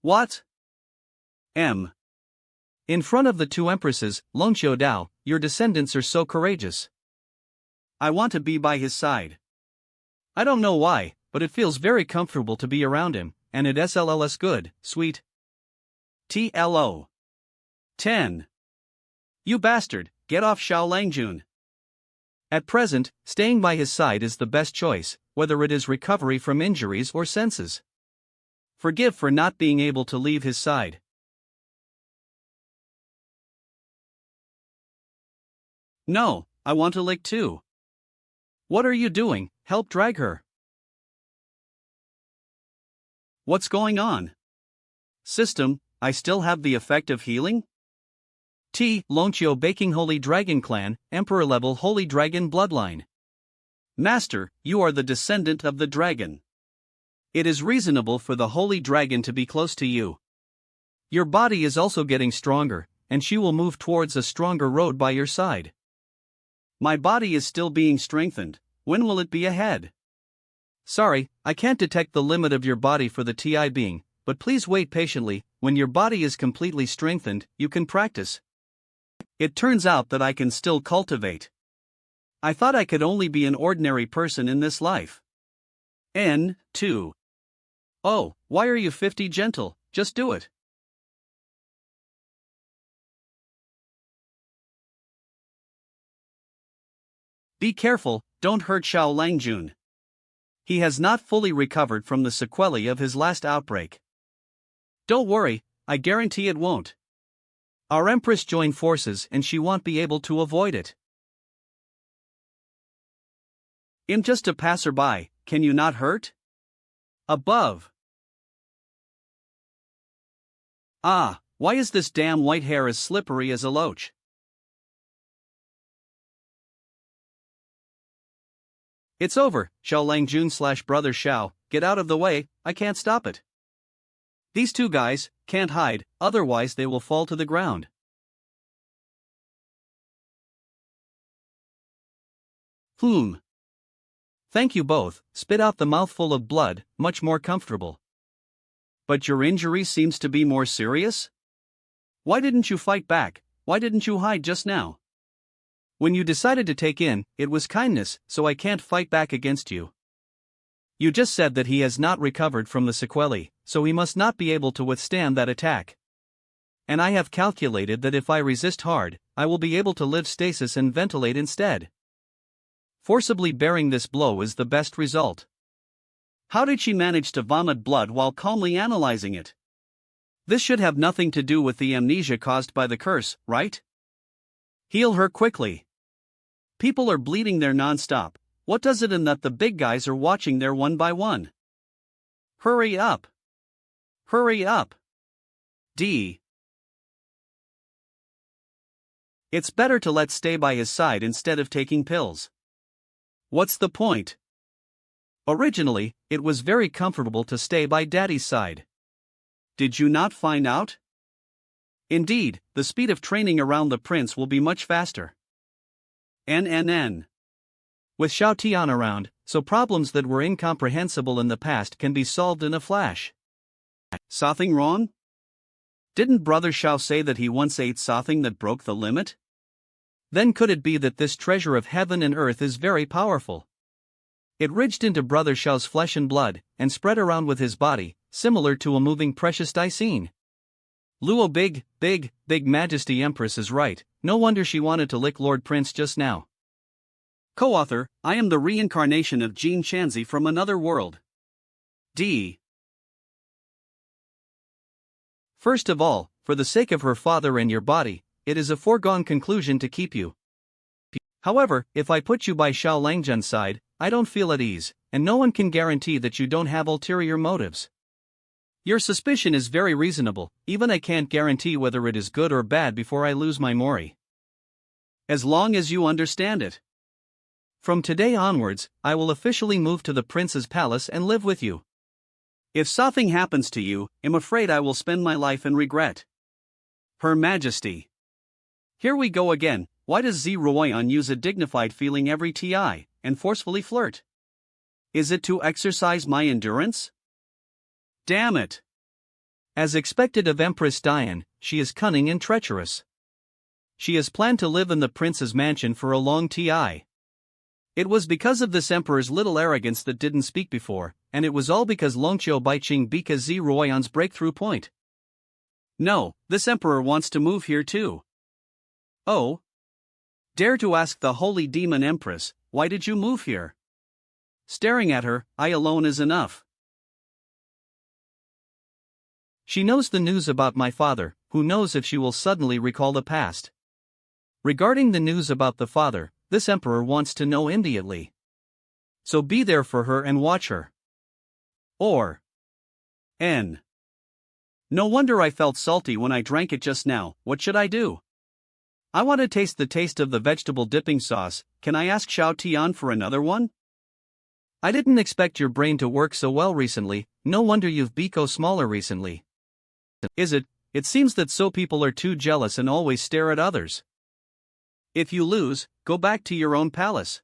What? In front of the two empresses, Longqiu Dao, your descendants are so courageous. I want to be by his side. I don't know why, but it feels very comfortable to be around him, and it SLLS good, sweet. TLO. 10. You bastard, get off Xiao Langjun. At present, staying by his side is the best choice, whether it is recovery from injuries or senses. Forgive for not being able to leave his side. No, I want to lick too. What are you doing? Help drag her. What's going on? System, I still have the effect of healing? Longqiu Baking Holy Dragon Clan, Emperor level Holy Dragon Bloodline. Master, you are the descendant of the dragon. It is reasonable for the Holy Dragon to be close to you. Your body is also getting stronger, and she will move towards a stronger road by your side. My body is still being strengthened. When will it be ahead? Sorry, I can't detect the limit of your body for the TI being, but please wait patiently. When your body is completely strengthened, you can practice. It turns out that I can still cultivate. I thought I could only be an ordinary person in this life. N2. Oh, why are you 50 gentle? Just do it. Be careful, don't hurt Xiao Langjun. He has not fully recovered from the sequelae of his last outbreak. Don't worry, I guarantee it won't. Our Empress joined forces and she won't be able to avoid it. I'm just a passerby, can you not hurt? Above. Ah, why is this damn white hair as slippery as a loach? It's over, Xiao Langjun / brother Xiao, get out of the way, I can't stop it. These two guys can't hide, otherwise they will fall to the ground. Thank you both, spit out the mouthful of blood, much more comfortable. But your injury seems to be more serious? Why didn't you fight back? Why didn't you hide just now? When you decided to take in, it was kindness, so I can't fight back against you. You just said that he has not recovered from the sequelae, so he must not be able to withstand that attack. And I have calculated that if I resist hard, I will be able to live stasis and ventilate instead. Forcibly bearing this blow is the best result. How did she manage to vomit blood while calmly analyzing it? This should have nothing to do with the amnesia caused by the curse, right? Heal her quickly. People are bleeding there non-stop. What does it mean that the big guys are watching there one by one? Hurry up. Hurry up. D. It's better to let stay by his side instead of taking pills. What's the point? Originally, it was very comfortable to stay by Daddy's side. Did you not find out? Indeed, the speed of training around the prince will be much faster. NNN. With Xiao Tian around, so problems that were incomprehensible in the past can be solved in a flash. Something wrong? Didn't Brother Xiao say that he once ate something that broke the limit? Then could it be that this treasure of heaven and earth is very powerful? It ridged into Brother Xiao's flesh and blood, and spread around with his body, similar to a moving precious dicene. Luo Big Majesty Empress is right, no wonder she wanted to lick Lord Prince just now. Co-author, I am the reincarnation of Jean Shanzi from another world. D. First of all, for the sake of her father and your body, it is a foregone conclusion to keep you. However, if I put you by Xiao Langjun's side, I don't feel at ease, and no one can guarantee that you don't have ulterior motives. Your suspicion is very reasonable, even I can't guarantee whether it is good or bad before I lose my mori. As long as you understand it. From today onwards, I will officially move to the prince's palace and live with you. If something happens to you, I'm afraid I will spend my life in regret. Her Majesty. Here we go again. Why does Zi Ruoyan use a dignified feeling every TI, and forcefully flirt? Is it to exercise my endurance? Damn it! As expected of Empress Diane, she is cunning and treacherous. She has planned to live in the prince's mansion for a long TI. It was because of this emperor's little arrogance that didn't speak before, and it was all because Longqiu Baiqing Bika Zi Ruoyan's breakthrough point. No, this emperor wants to move here too. Oh? Dare to ask the holy demon Empress, why did you move here? Staring at her, I alone is enough. She knows the news about my father, who knows if she will suddenly recall the past. Regarding the news about the father, this emperor wants to know immediately. So be there for her and watch her. Or. N. No wonder I felt salty when I drank it just now. What should I do? I want to taste the taste of the vegetable dipping sauce. Can I ask Xiao Tian for another one? I didn't expect your brain to work so well recently, no wonder you've become smaller recently. Is it? It seems that so people are too jealous and always stare at others. If you lose, go back to your own palace.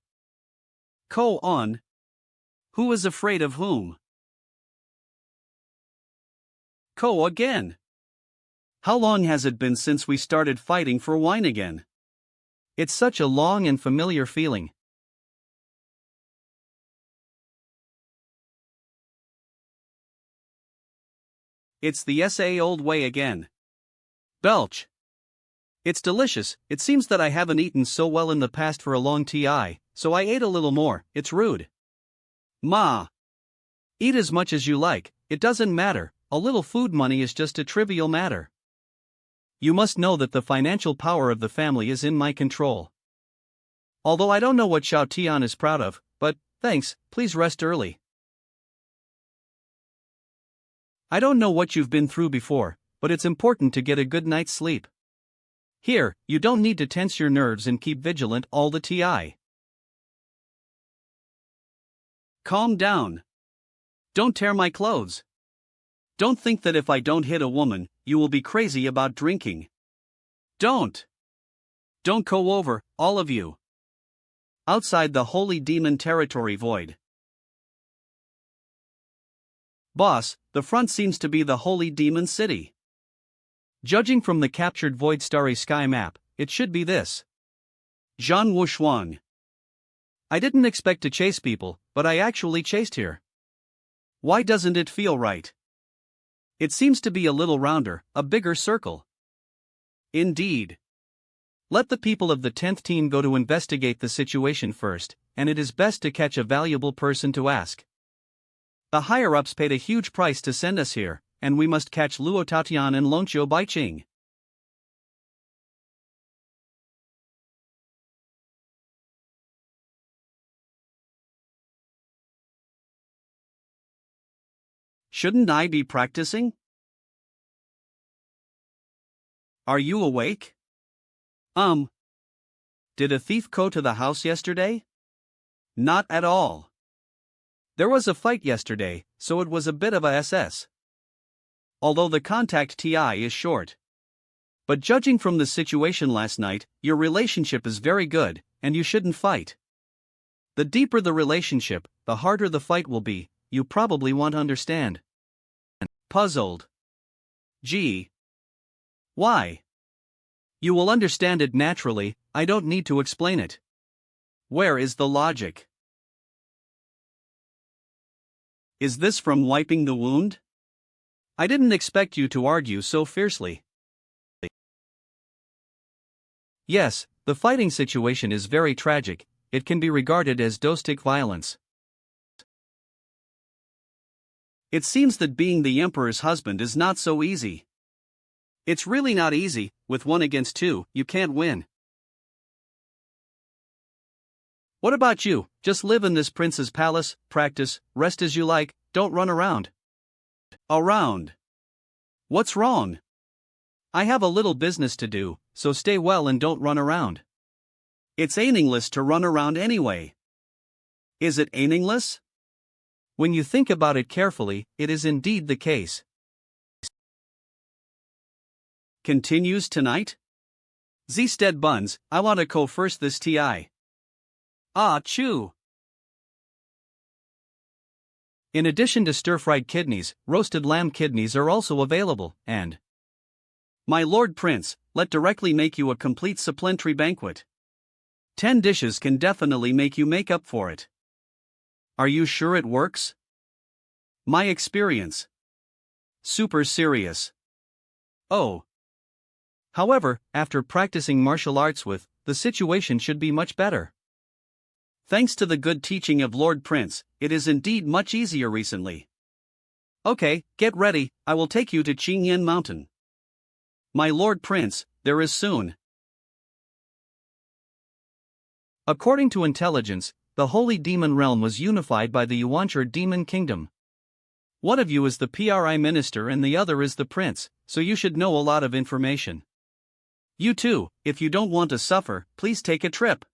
Go on. Who is afraid of whom? Go again. How long has it been since we started fighting for wine again? It's such a long and familiar feeling. It's the old way again. Belch. It's delicious. It seems that I haven't eaten so well in the past for a long TI, so I ate a little more. It's rude. Ma. Eat as much as you like, it doesn't matter. A little food money is just a trivial matter. You must know that the financial power of the family is in my control. Although I don't know what Xiao Tian is proud of, but, thanks, please rest early. I don't know what you've been through before, but it's important to get a good night's sleep. Here, you don't need to tense your nerves and keep vigilant all the TI. Calm down. Don't tear my clothes. Don't think that if I don't hit a woman, you will be crazy about drinking. Don't go over, all of you. Outside the holy demon territory void. Boss, the front seems to be the holy demon city. Judging from the captured Void Starry Sky map, it should be this. Zhan Wushuang. I didn't expect to chase people, but I actually chased here. Why doesn't it feel right? It seems to be a little rounder, a bigger circle. Indeed. Let the people of the 10th team go to investigate the situation first, and it is best to catch a valuable person to ask. The higher-ups paid a huge price to send us here, and we must catch Luo Taotian and Lonqiu Baiqing. Shouldn't I be practicing? Are you awake? Did a thief go to the house yesterday? Not at all. There was a fight yesterday, so it was a bit of a SS. Although the contact TI is short. But judging from the situation last night, your relationship is very good, and you shouldn't fight. The deeper the relationship, the harder the fight will be, you probably won't understand. Puzzled. Gee. Why? You will understand it naturally, I don't need to explain it. Where is the logic? Is this from wiping the wound? I didn't expect you to argue so fiercely. Yes, the fighting situation is very tragic, it can be regarded as domestic violence. It seems that being the emperor's husband is not so easy. It's really not easy, with 1 against 2, you can't win. What about you? Just live in this prince's palace, practice, rest as you like, don't run around. Around? What's wrong? I have a little business to do, so stay well and don't run around. It's meaningless to run around anyway. Is it meaningless? When you think about it carefully, it is indeed the case. Continues tonight? Zstead buns, I want to go first this TI. Ah, chew. In addition to stir-fried kidneys, roasted lamb kidneys are also available, and my lord prince, let directly make you a complete supplementary banquet. 10 dishes can definitely make you make up for it. Are you sure it works? My experience. Super serious. Oh. However, after practicing martial arts with, the situation should be much better. Thanks to the good teaching of Lord Prince, it is indeed much easier recently. Okay, get ready, I will take you to Qingyan Mountain. My Lord Prince, there is soon. According to intelligence, the Holy Demon Realm was unified by the Yuanchur Demon Kingdom. One of you is the PRI Minister and the other is the Prince, so you should know a lot of information. You too, if you don't want to suffer, please take a trip.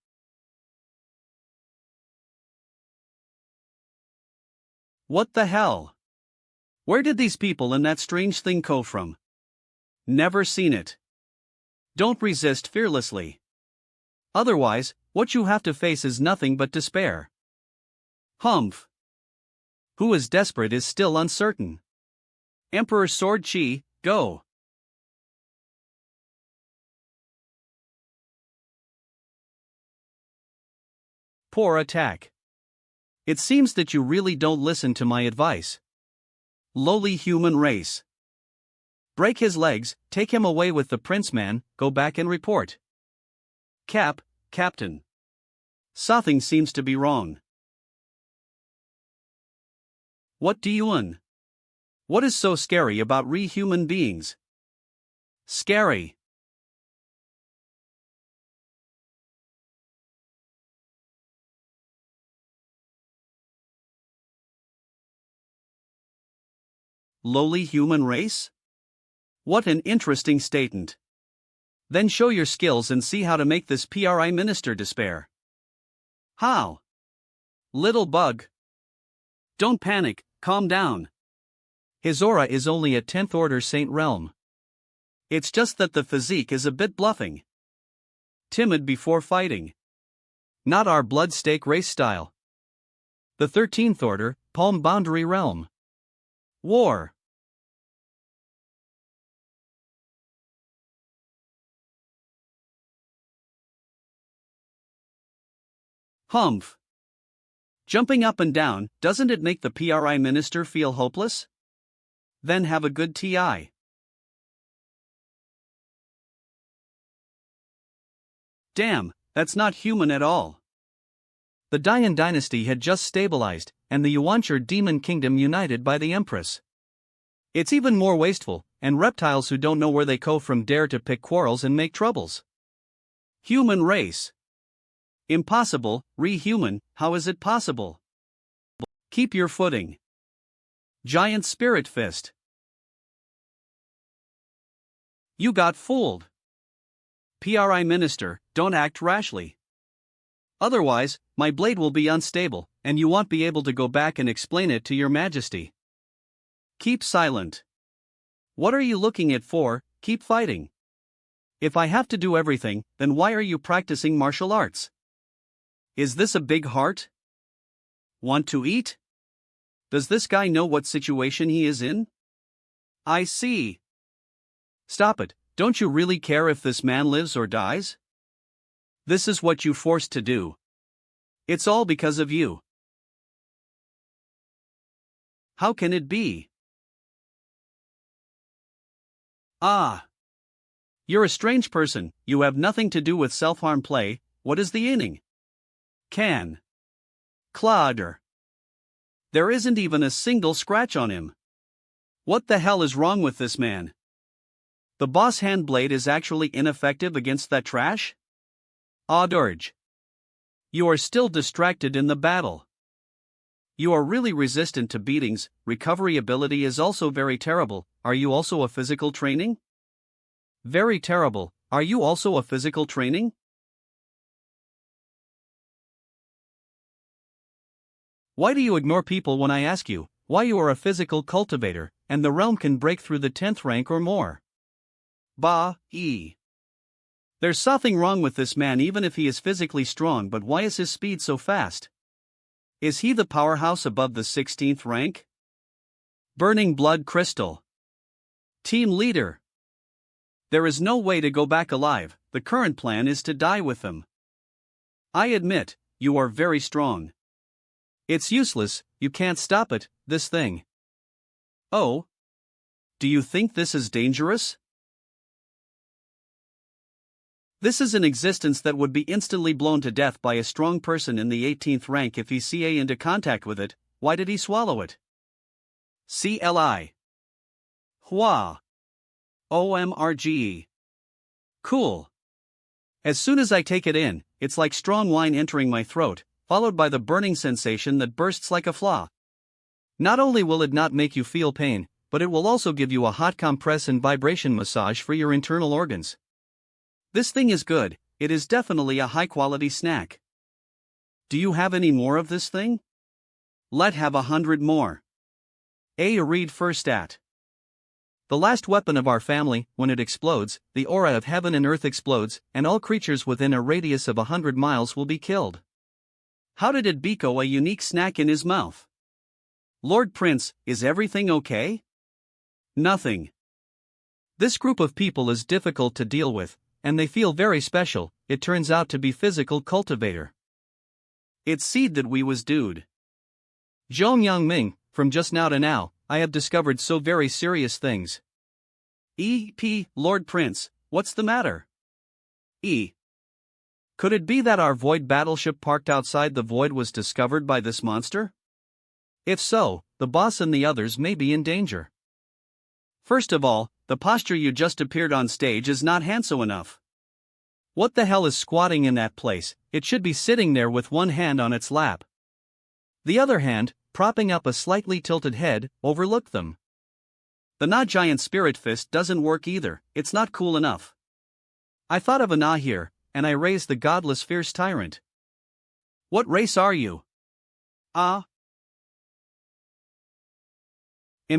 What the hell? Where did these people and that strange thing go from? Never seen it. Don't resist fearlessly. Otherwise, what you have to face is nothing but despair. Humph. Who is desperate is still uncertain. Emperor Sword Chi, go. Poor attack. It seems that you really don't listen to my advice. Lowly human race. Break his legs, take him away with the prince man, go back and report. Captain. Something seems to be wrong. What do you want? What is so scary about human beings? Scary. Lowly human race? What an interesting statement. Then show your skills and see how to make this PRI minister despair. How? Little bug. Don't panic, calm down. His aura is only a 10th order saint realm. It's just that the physique is a bit bluffing. Timid before fighting. Not our blood stake race style. The 13th Order, Palm Boundary Realm. War. Humph. Jumping up and down, doesn't it make the PRI minister feel hopeless? Then have a good TI. Damn, that's not human at all. The Dayan dynasty had just stabilized, and the Yuanchur demon kingdom united by the Empress. It's even more wasteful, and reptiles who don't know where they go from dare to pick quarrels and make troubles. Human race. Impossible, re-human, how is it possible? Keep your footing. Giant spirit fist. You got fooled. PRI minister, don't act rashly. Otherwise, my blade will be unstable, and you won't be able to go back and explain it to your majesty. Keep silent. What are you looking at for? Keep fighting. If I have to do everything, then why are you practicing martial arts? Is this a big heart? Want to eat? Does this guy know what situation he is in? I see. Stop it, don't you really care if this man lives or dies? This is what you forced to do. It's all because of you. How can it be? Ah. You're a strange person, you have nothing to do with self-harm play. What is the inning? Can. Clodder. There isn't even a single scratch on him. What the hell is wrong with this man? The boss hand blade is actually ineffective against that trash? Odd urge. You are still distracted in the battle. You are really resistant to beatings, recovery ability is also very terrible. Are you also a physical training? Very terrible, are you also a physical training? Why do you ignore people when I ask you why you are a physical cultivator, and the realm can break through the 10th rank or more? There's something wrong with this man even if he is physically strong, but why is his speed so fast? Is he the powerhouse above the 16th rank? Burning blood crystal. Team leader. There is no way to go back alive, the current plan is to die with them. I admit, you are very strong. It's useless, you can't stop it, this thing. Oh? Do you think this is dangerous? This is an existence that would be instantly blown to death by a strong person in the 18th rank if he CA into contact with it. Why did he swallow it? CLI. Hua. OMRGE. Cool. As soon as I take it in, it's like strong wine entering my throat, followed by the burning sensation that bursts like a flaw. Not only will it not make you feel pain, but it will also give you a hot compress and vibration massage for your internal organs. This thing is good, it is definitely a high-quality snack. Do you have any more of this thing? Let have 100 more. Read first at. The last weapon of our family, when it explodes, the aura of heaven and earth explodes, and all creatures within a radius of 100 miles will be killed. How did it Biko a unique snack in his mouth? Lord Prince, is everything okay? Nothing. This group of people is difficult to deal with, and they feel very special. It turns out to be physical cultivator. It's seed that we was dude. Zhong Yang Ming, from just now to now, I have discovered so very serious things. Lord Prince, what's the matter? Could it be that our void battleship parked outside the void was discovered by this monster? If so, the boss and the others may be in danger. First of all, the posture you just appeared on stage is not handsome enough. What the hell is squatting in that place? It should be sitting there with one hand on its lap. The other hand, propping up a slightly tilted head, overlook them. The Na giant spirit fist doesn't work either, it's not cool enough. I thought of a Na here, and I raised the godless fierce tyrant. What race are you? I'm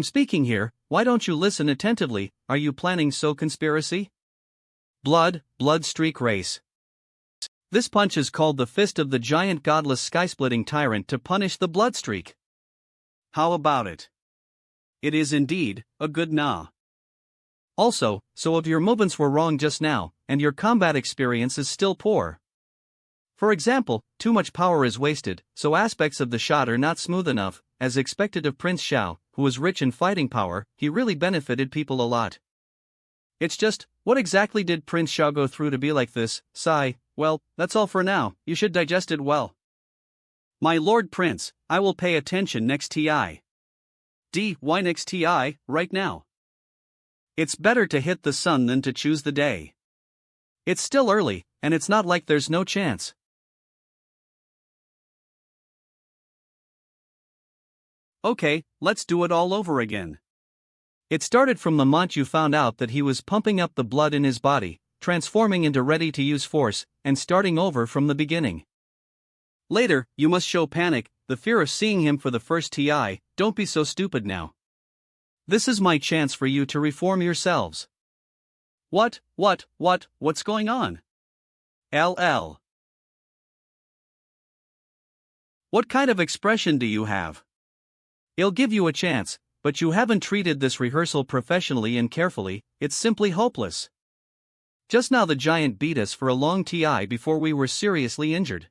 speaking here, why don't you listen attentively? Are you planning so conspiracy? Blood streak race. This punch is called the fist of the giant godless sky-splitting tyrant to punish the bloodstreak. How about it? It is indeed a good nah. Also, so if your movements were wrong just now, and your combat experience is still poor. For example, too much power is wasted, so aspects of the shot are not smooth enough, as expected of Prince Xiao, who was rich in fighting power. He really benefited people a lot. It's just, what exactly did Prince Xiao go through to be like this? Sigh. Well, that's all for now, you should digest it well. My Lord Prince, I will pay attention next TI. Why next TI, right now? It's better to hit the sun than to choose the day. It's still early, and it's not like there's no chance. Okay, let's do it all over again. It started from the moment you found out that he was pumping up the blood in his body, transforming into ready-to-use force, and starting over from the beginning. Later, you must show panic, the fear of seeing him for the first TI. Don't be so stupid now. This is my chance for you to reform yourselves. What's going on? LL. What kind of expression do you have? I'll give you a chance, but you haven't treated this rehearsal professionally and carefully. It's simply hopeless. Just now the giant beat us for a long TI before we were seriously injured.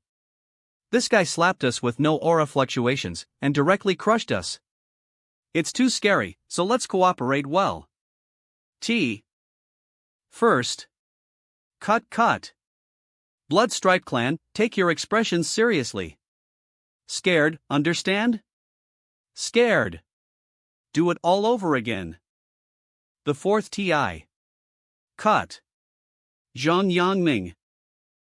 This guy slapped us with no aura fluctuations, and directly crushed us. It's too scary, so let's cooperate well. First. Cut. Bloodstripe clan, take your expressions seriously. Scared, understand? Scared. Do it all over again. The fourth TI. Cut. Zhang Yangming.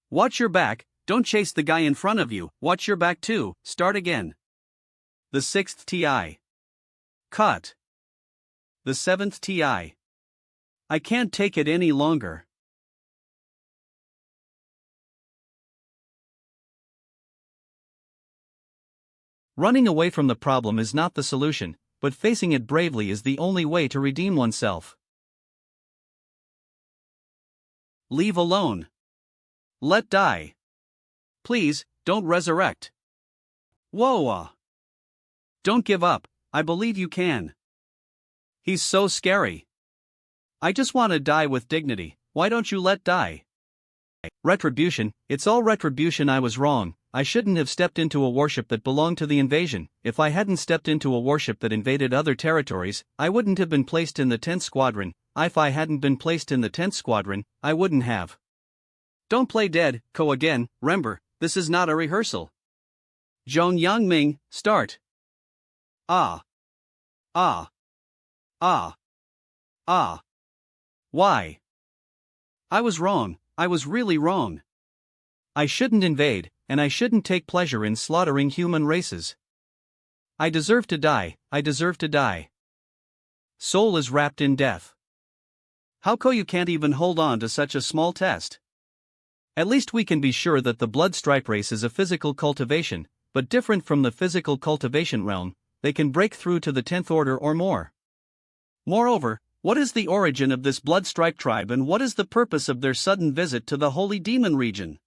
Watch your back, don't chase the guy in front of you, watch your back too, start again. The sixth TI. Cut. The seventh TI. I can't take it any longer. Running away from the problem is not the solution, but facing it bravely is the only way to redeem oneself. Leave alone. Let die. Please, don't resurrect. Whoa. Don't give up, I believe you can. He's so scary. I just want to die with dignity, why don't you let die? Retribution, it's all retribution. I was wrong. I shouldn't have stepped into a warship that belonged to the invasion. If I hadn't stepped into a warship that invaded other territories, I wouldn't have been placed in the 10th Squadron. If I hadn't been placed in the 10th Squadron, I wouldn't have. Don't play dead, Ko again, remember, this is not a rehearsal. Zhong Yangming, start. Why? I was wrong, I was really wrong. I shouldn't invade, and I shouldn't take pleasure in slaughtering human races. I deserve to die, I deserve to die. Soul is wrapped in death. How come you can't even hold on to such a small test? At least we can be sure that the blood stripe race is a physical cultivation, but different from the physical cultivation realm. They can break through to the 10th order or more. Moreover, what is the origin of this blood stripe tribe and what is the purpose of their sudden visit to the Holy Demon region?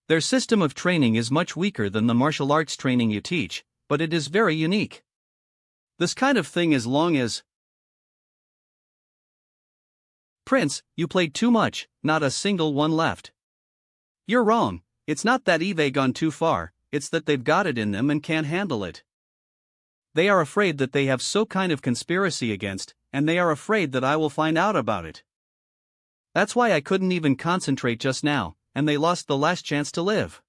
Their system of training is much weaker than the martial arts training you teach, but it is very unique. This kind of thing as long as... Prince, you played too much, not a single one left. You're wrong, it's not that Eve gone too far, it's that they've got it in them and can't handle it. They are afraid that they have so kind of conspiracy against, and they are afraid that I will find out about it. That's why I couldn't even concentrate just now, and they lost the last chance to live.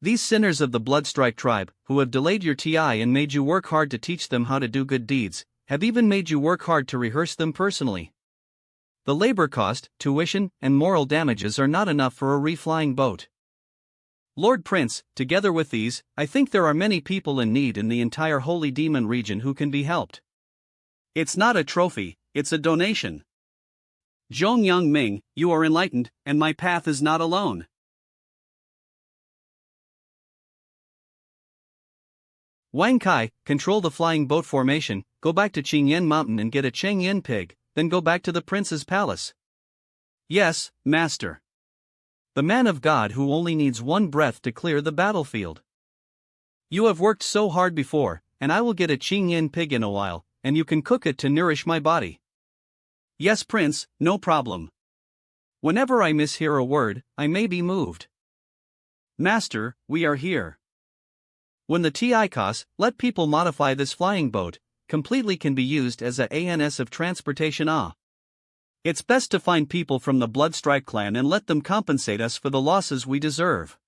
These sinners of the Bloodstrike tribe, who have delayed your TI and made you work hard to teach them how to do good deeds, have even made you work hard to rehearse them personally. The labor cost, tuition, and moral damages are not enough for a reflying boat. Lord Prince, together with these, I think there are many people in need in the entire Holy Demon region who can be helped. It's not a trophy, it's a donation. Zhong Yang Ming, you are enlightened, and my path is not alone. Wang Kai, control the flying boat formation, go back to Qingyan Mountain and get a Chengyan pig, then go back to the prince's palace. Yes, master. The man of God who only needs one breath to clear the battlefield. You have worked so hard before, and I will get a Qingyan pig in a while, and you can cook it to nourish my body. Yes, Prince, no problem. Whenever I mishear a word, I may be moved. Master, we are here. When the ticos let people modify this flying boat, completely can be used as a ans of transportation. It's best to find people from the Bloodstrike clan and let them compensate us for the losses we deserve.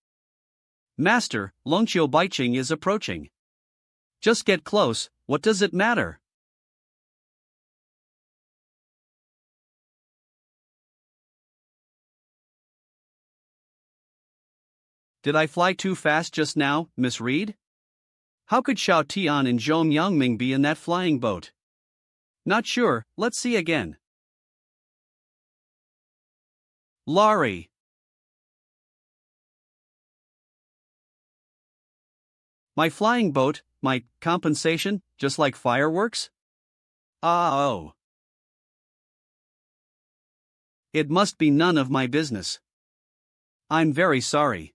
Master, Longqiu Baiqing is approaching. Just get close, what does it matter? Did I fly too fast just now, Miss Reed? How could Xiao Tian and Zhong Yangming be in that flying boat? Not sure, let's see again. Laurie. My flying boat, my compensation, just like fireworks? Oh. It must be none of my business. I'm very sorry.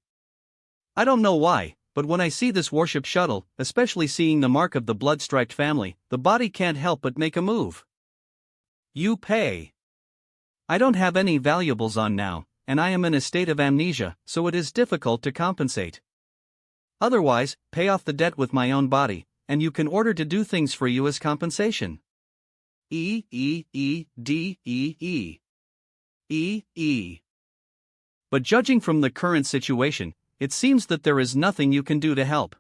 I don't know why, but when I see this warship shuttle, especially seeing the mark of the blood-striped family, the body can't help but make a move. You pay. I don't have any valuables on now, and I am in a state of amnesia, so it is difficult to compensate. Otherwise, pay off the debt with my own body, and you can order to do things for you as compensation. But judging from the current situation, it seems that there is nothing you can do to help.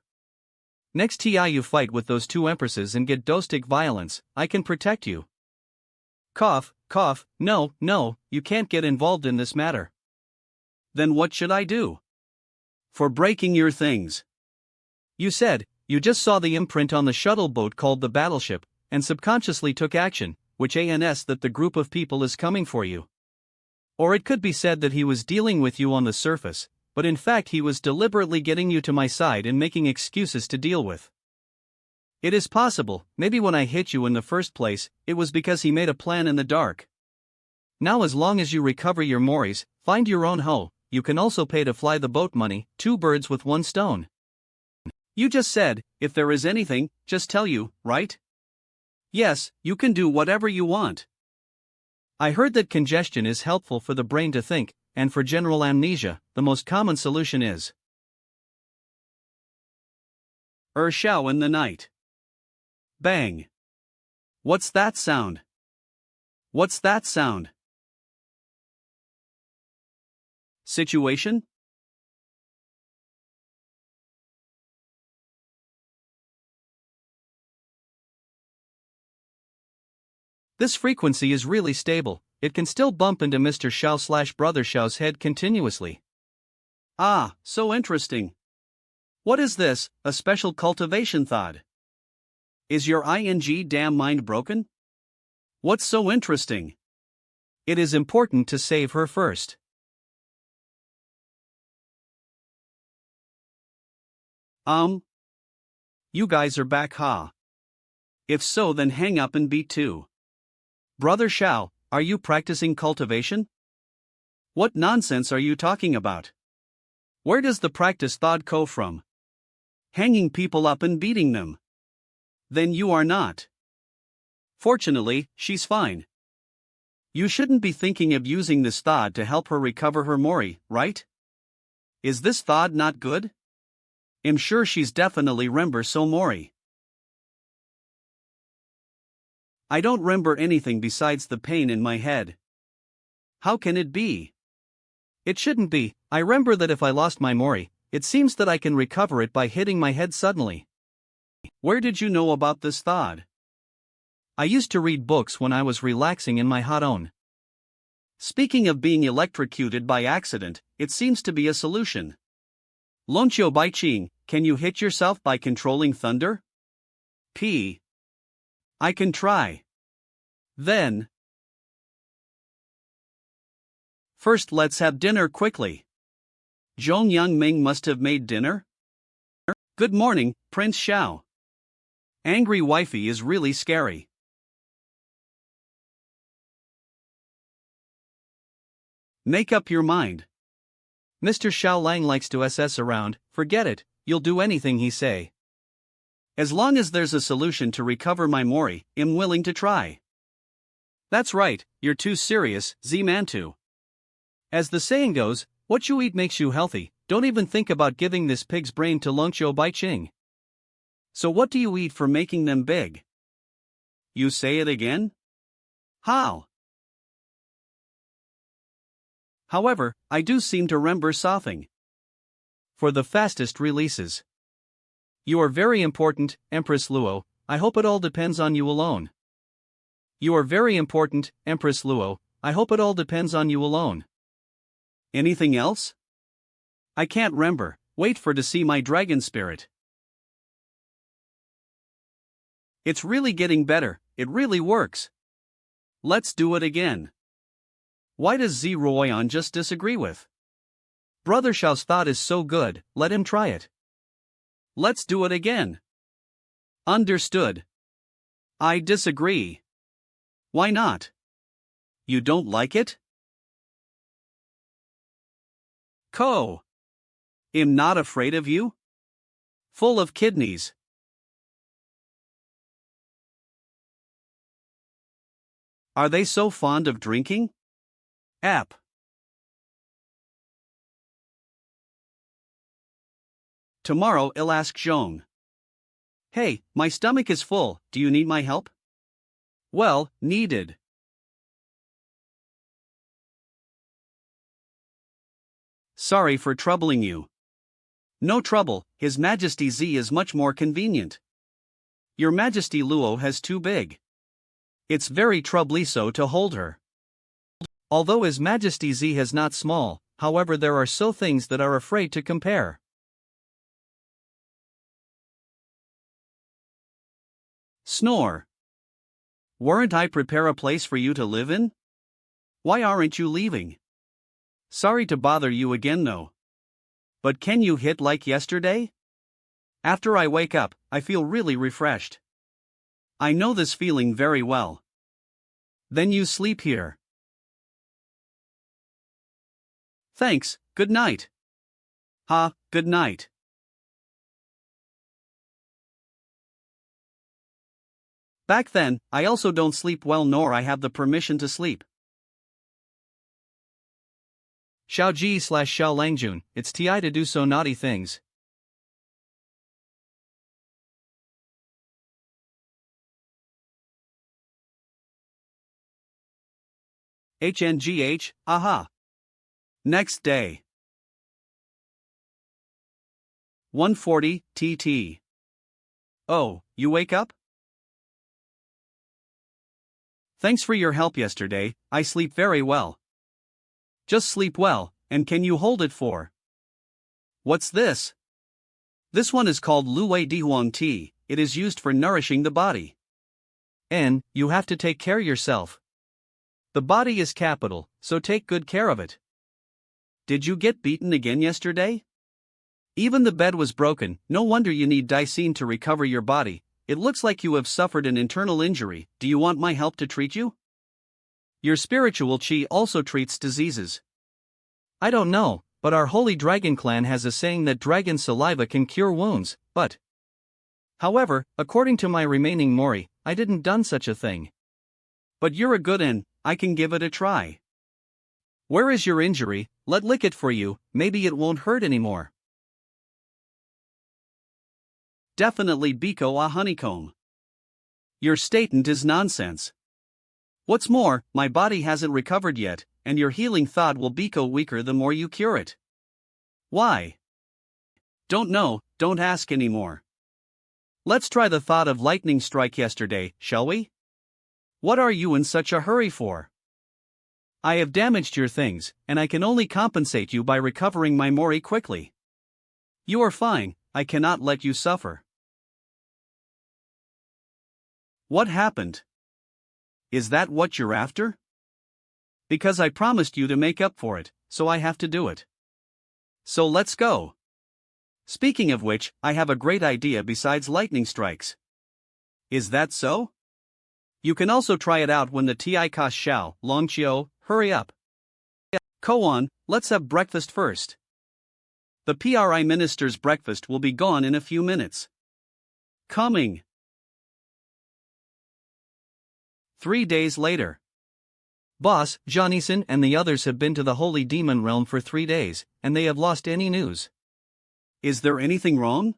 Next time you fight with those two empresses and get domestic violence, I can protect you. Cough, cough, no, you can't get involved in this matter. Then what should I do? For breaking your things. You said, you just saw the imprint on the shuttle boat called the battleship, and subconsciously took action, which ans that the group of people is coming for you. Or it could be said that he was dealing with you on the surface, but in fact he was deliberately getting you to my side and making excuses to deal with. It is possible, maybe when I hit you in the first place, it was because he made a plan in the dark. Now as long as you recover your moris, find your own hoe, you can also pay to fly the boat money, 2 birds with 1 stone. You just said, if there is anything, just tell you, right? Yes, you can do whatever you want. I heard that congestion is helpful for the brain to think, and for general amnesia, the most common solution is Shao in the night. Bang. What's that sound? What's that sound? Situation? This frequency is really stable, it can still bump into Mr. Xiao/Brother Xiao's head continuously. Ah, so interesting. What is this, a special cultivation thought? Is your ing damn mind broken? What's so interesting? It is important to save her first. You guys are back, huh? If so, then hang up and beat 2. Brother Xiao, are you practicing cultivation? What nonsense are you talking about? Where does the practice thought go from? Hanging people up and beating them. Then you are not. Fortunately, she's fine. You shouldn't be thinking of using this thought to help her recover her mori, right? Is this thought not good? I'm sure she's definitely remember so mori. I don't remember anything besides the pain in my head. How can it be? It shouldn't be. I remember that if I lost my mori, it seems that I can recover it by hitting my head suddenly. Where did you know about this thought? I used to read books when I was relaxing in my hot own. Speaking of being electrocuted by accident, it seems to be a solution. Longqiu Baiqing, can you hit yourself by controlling thunder? I can try. Then. First, let's have dinner quickly. Zhong Yangming must have made dinner? Good morning, Prince Xiao. Angry wifey is really scary. Make up your mind. Mr. Xiao Lang likes to SS around, forget it, you'll do anything he say. As long as there's a solution to recover my mori, I'm willing to try. That's right, you're too serious, Z-Mantu. As the saying goes, what you eat makes you healthy, don't even think about giving this pig's brain to Longqiu Bai Ching. So what do you eat for making them big? You say it again? How? However, I do seem to remember something. For the fastest releases. You are very important, Empress Luo, I hope it all depends on you alone. You are very important, Empress Luo, I hope it all depends on you alone. Anything else? I can't remember, wait for to see my dragon spirit. It's really getting better, it really works. Let's do it again. Why does Z Royan just disagree with? Brother Xiao's thought is so good, let him try it. Let's do it again. Understood. I disagree. Why not? You don't like it? Ko. I'm not afraid of you? Full of kidneys. Are they so fond of drinking? App. Tomorrow I'll ask Zhong. Hey, my stomach is full, do you need my help? Well, needed. Sorry for troubling you. No trouble, His Majesty Z is much more convenient. Your Majesty Luo has too big. It's very troubly so to hold her. Although His Majesty Z has not small, however there are so things that are afraid to compare. Snore. Weren't I prepare a place for you to live in? Why aren't you leaving? Sorry to bother you again though. But can you hit like yesterday? After I wake up, I feel really refreshed. I know this feeling very well. Then you sleep here. Thanks, good night. Ha, good night. Back then, I also don't sleep well nor I have the permission to sleep. Xiao Ji / Xiao Langjun, it's ti to do so naughty things. HNGH, aha. Next day. 1:40 TT. Oh, you wake up? Thanks for your help yesterday, I sleep very well. Just sleep well, and can you hold it for? What's this? This one is called Luwei Dihuang tea, it is used for nourishing the body. And, you have to take care yourself. The body is capital, so take good care of it. Did you get beaten again yesterday? Even the bed was broken, no wonder you need Daisine to recover your body. It looks like you have suffered an internal injury, do you want my help to treat you? Your spiritual chi also treats diseases. I don't know, but our holy dragon clan has a saying that dragon saliva can cure wounds, but... However, according to my remaining mori, I didn't done such a thing. But you're a good un, I can give it a try. Where is your injury? Let lick it for you, maybe it won't hurt anymore. Definitely Biko a honeycomb. Your statement is nonsense. What's more, my body hasn't recovered yet, and your healing thought will Biko weaker the more you cure it. Why? Don't know, don't ask anymore. Let's try the thought of lightning strike yesterday, shall we? What are you in such a hurry for? I have damaged your things, and I can only compensate you by recovering my mori quickly. You are fine, I cannot let you suffer. What happened? Is that what you're after? Because I promised you to make up for it, so I have to do it. So let's go. Speaking of which, I have a great idea besides lightning strikes. Is that so? You can also try it out when the Ti Ka Xiao, Longqiu, hurry up. Koan, let's have breakfast first. The PRI minister's breakfast will be gone in a few minutes. Coming. 3 days later. Boss, Johnnyson and the others have been to the Holy Demon Realm for 3 days, and they have lost any news. Is there anything wrong?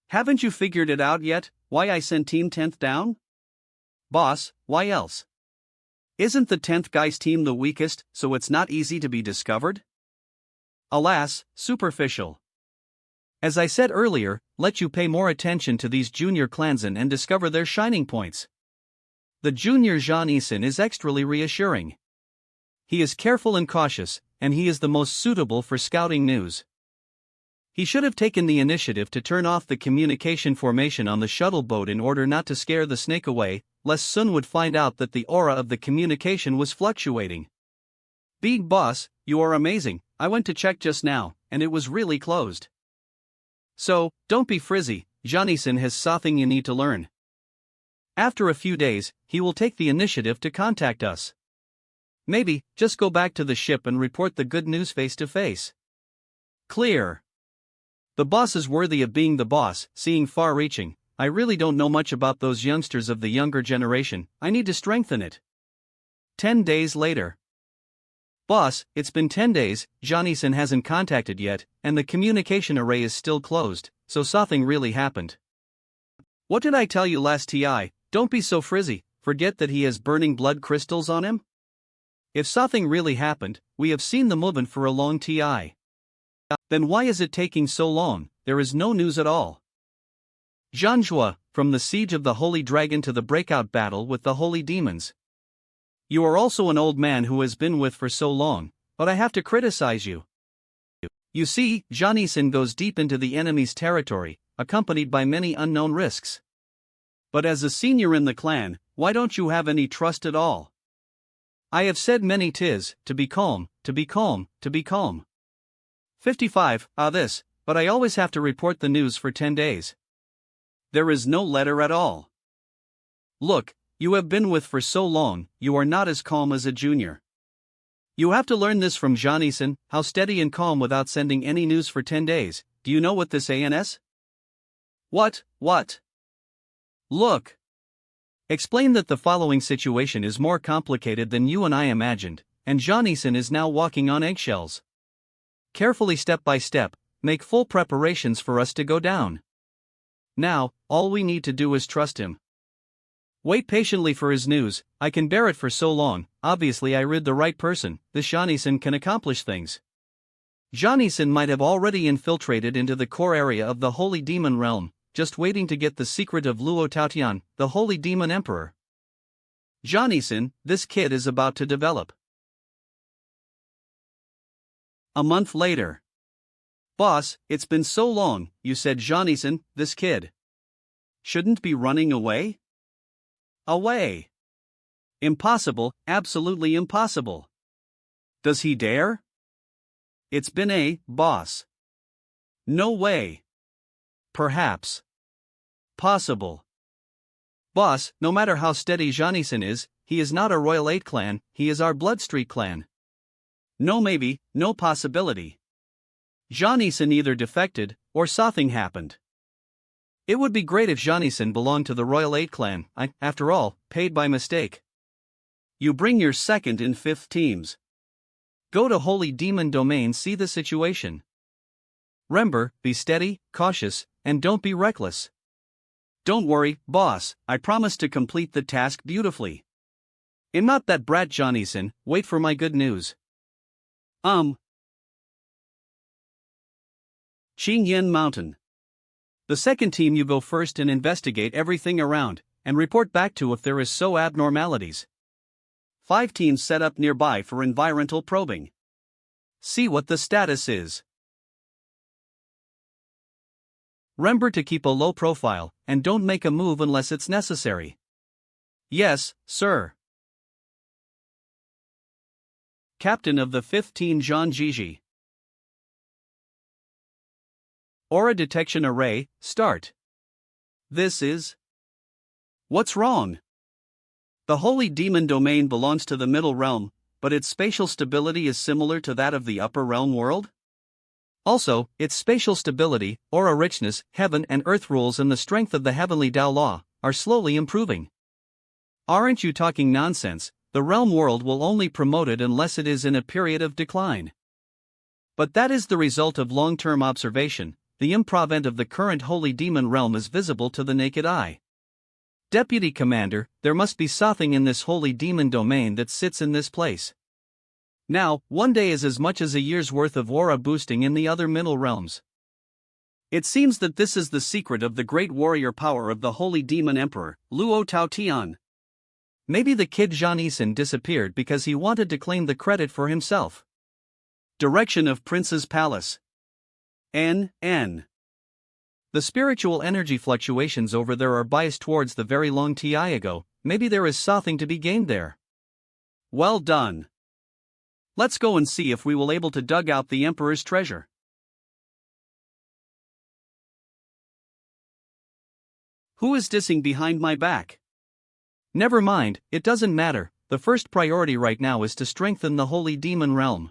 Haven't you figured it out yet, why I sent Team 10th down? Boss, why else? Isn't the 10th guy's team the weakest, so it's not easy to be discovered? Alas, superficial. As I said earlier, let you pay more attention to these junior clansmen and discover their shining points. The junior Johnnyson is extremely reassuring. He is careful and cautious, and he is the most suitable for scouting news. He should have taken the initiative to turn off the communication formation on the shuttle boat in order not to scare the snake away, lest Sun would find out that the aura of the communication was fluctuating. Big boss, you are amazing, I went to check just now, and it was really closed. So, don't be frizzy, Johnnyson has something you need to learn. After a few days, he will take the initiative to contact us. Maybe, just go back to the ship and report the good news face to face. Clear. The boss is worthy of being the boss, seeing far-reaching. I really don't know much about those youngsters of the younger generation, I need to strengthen it. 10 days later. Boss, it's been 10 days, Johnnyson hasn't contacted yet, and the communication array is still closed, so something really happened. What did I tell you last TI? Don't be so frizzy, forget that he has burning blood crystals on him? If something really happened, we have seen the movement for a long TI. Then why is it taking so long? There is no news at all. Janjua, from the siege of the Holy Dragon to the breakout battle with the Holy Demons. You are also an old man who has been with for so long, but I have to criticize you. You see, Johnnyson goes deep into the enemy's territory, accompanied by many unknown risks. But as a senior in the clan, why don't you have any trust at all? I have said many tis, to be calm, to be calm, to be calm. 55, this, but I always have to report the news for 10 days. There is no letter at all. Look, you have been with for so long, you are not as calm as a junior. You have to learn this from Johnnyson, how steady and calm without sending any news for 10 days, do you know what this ANS? What? Look. Explain that the following situation is more complicated than you and I imagined, and Johnnyson is now walking on eggshells. Carefully step by step, make full preparations for us to go down. Now, all we need to do is trust him. Wait patiently for his news, I can bear it for so long, obviously I read the right person, this Johnnyson can accomplish things. Johnnyson might have already infiltrated into the core area of the Holy Demon Realm, just waiting to get the secret of Luo Taotian, the Holy Demon Emperor. Johnnyson, this kid is about to develop. A month later. Boss, it's been so long, you said Johnnyson, this kid shouldn't be running away? Away. Impossible, absolutely impossible. Does he dare? It's been a, boss. No way. Perhaps. Possible. Boss, no matter how steady Johnnyson is, he is not a Royal 8 clan, he is our Bloodstreak clan. No maybe, no possibility. Johnnyson either defected, or something happened. It would be great if Johnnyson belonged to the Royal 8 clan, after all, paid by mistake. You bring your 2nd and 5th teams. Go to Holy Demon Domain, see the situation. Remember, be steady, cautious, and don't be reckless. Don't worry, boss, I promise to complete the task beautifully. And not that brat Johnnyson, wait for my good news. Qingyan Mountain. The 2nd team, you go first and investigate everything around, and report back to if there is so abnormalities. 5 teams set up nearby for environmental probing. See what the status is. Remember to keep a low profile, and don't make a move unless it's necessary. Yes, sir. Captain of the 5th team Jean Gigi. Aura detection array, start. This is... What's wrong? The Holy Demon Domain belongs to the Middle Realm, but its spatial stability is similar to that of the upper realm world? Also, its spatial stability, aura richness, heaven and earth rules and the strength of the heavenly Tao law are slowly improving. Aren't you talking nonsense? The realm world will only promote it unless it is in a period of decline. But that is the result of long-term observation. The improvement of the current holy demon realm is visible to the naked eye. Deputy Commander, there must be something in this holy demon domain that sits in this place. Now, one day is as much as a year's worth of aura boosting in the other middle realms. It seems that this is the secret of the great warrior power of the holy demon emperor, Luo Tao Tian. Maybe the kid Jean Eason disappeared because he wanted to claim the credit for himself. Direction of Prince's Palace. N. The spiritual energy fluctuations over there are biased towards the very long time ago. Maybe there is something to be gained there. Well done. Let's go and see if we will able to dug out the Emperor's treasure. Who is dissing behind my back? Never mind, it doesn't matter. The first priority right now is to strengthen the holy demon realm.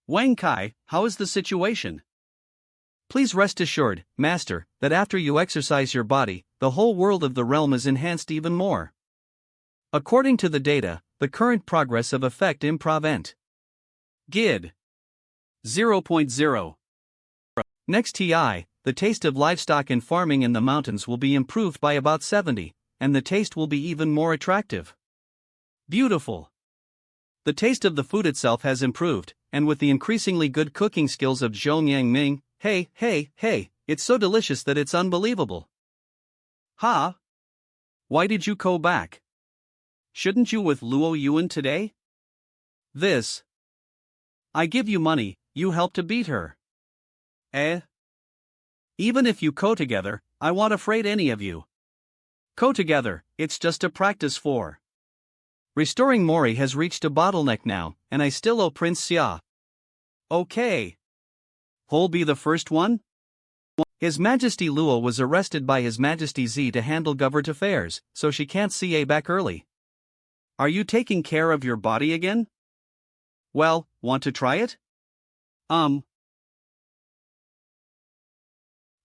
Wang Kai, how is the situation? Please rest assured, Master, that after you exercise your body, the whole world of the realm is enhanced even more. According to the data, the current progress of effect improvement. GID 0.0. Next TI, the taste of livestock and farming in the mountains will be improved by about 70, and the taste will be even more attractive. Beautiful. The taste of the food itself has improved, and with the increasingly good cooking skills of Zhou Yang-ming, hey, it's so delicious that it's unbelievable. Ha! Why did you go back? Shouldn't you with Luo Yuan today? This. I give you money, you help to beat her. Even if you go together, I won't afraid any of you. Go together, it's just a practice for. Restoring Mori has reached a bottleneck now, and I still owe Prince Xia. Okay. Who'll be the first one? His Majesty Luo was arrested by His Majesty Z to handle government affairs, so she can't see A back early. Are you taking care of your body again? Well, want to try it?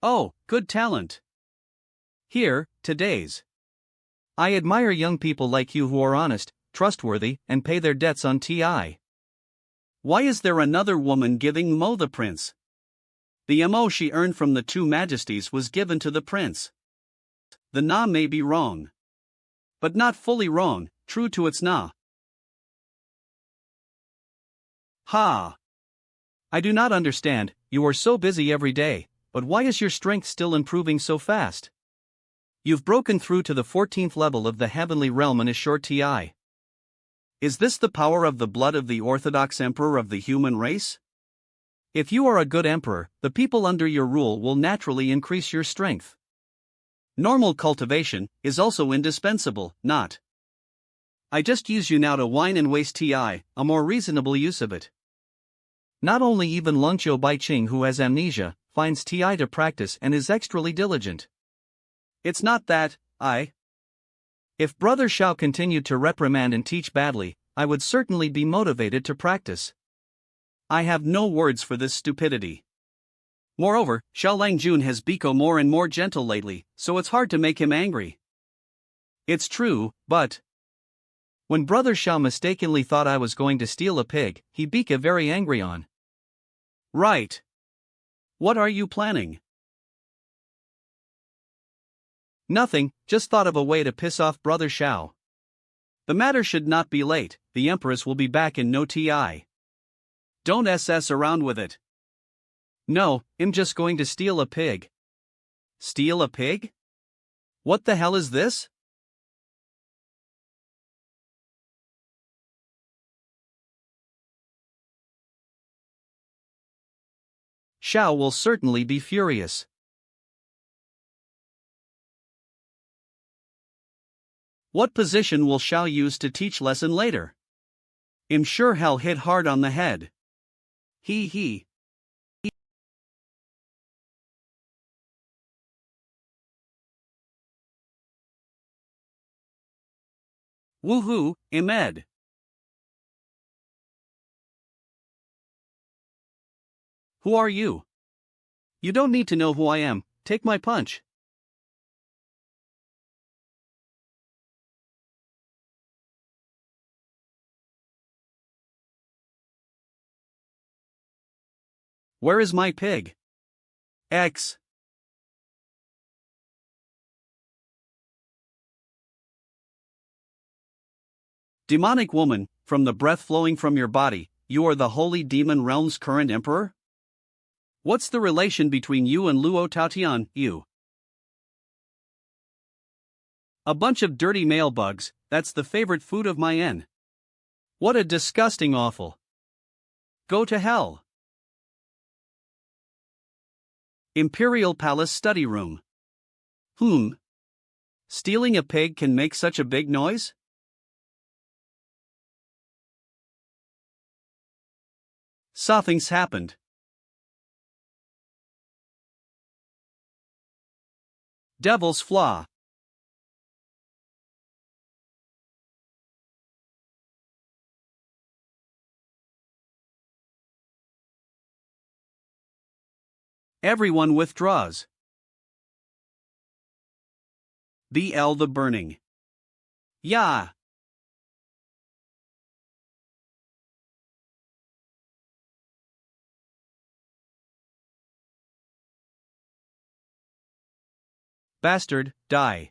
Oh, good talent. Here, today's. I admire young people like you who are honest, trustworthy, and pay their debts on TI. Why is there another woman giving Mo the prince? The MO she earned from the two majesties was given to the prince. The Na may be wrong. But not fully wrong, true to its Na. Ha! I do not understand, you are so busy every day, but why is your strength still improving so fast? You've broken through to the 14th level of the heavenly realm in a short TI. Is this the power of the blood of the Orthodox Emperor of the human race? If you are a good emperor, the people under your rule will naturally increase your strength. Normal cultivation is also indispensable, not. I just use you now to whine and waste TI, a more reasonable use of it. Not only even Lungqiu Baiqing, who has amnesia, finds TI to practice and is extremely diligent. It's not that, If Brother Xiao continued to reprimand and teach badly, I would certainly be motivated to practice. I have no words for this stupidity. Moreover, Xiao Langjun has become more and more gentle lately, so it's hard to make him angry. It's true, but when Brother Xiao mistakenly thought I was going to steal a pig, he became very angry on. Right. What are you planning? Nothing, just thought of a way to piss off Brother Xiao. The matter should not be late, the Empress will be back in no TI. Don't SS around with it. No, I'm just going to steal a pig. Steal a pig? What the hell is this? Xiao will certainly be furious. What position will Xiao use to teach lesson later? I'm sure he'll hit hard on the head. He. Woohoo, Imed. Who are you? You don't need to know who I am, take my punch. Where is my pig? X. Demonic woman, from the breath flowing from your body, you are the holy demon realm's current emperor? What's the relation between you and Luo Taotian, you? A bunch of dirty male bugs, that's the favorite food of my N. What a disgusting awful. Go to hell. Imperial Palace Study Room. Stealing a pig can make such a big noise? Something's happened. Devil's Flaw. Everyone withdraws. BL the Burning. Yeah. Bastard, die.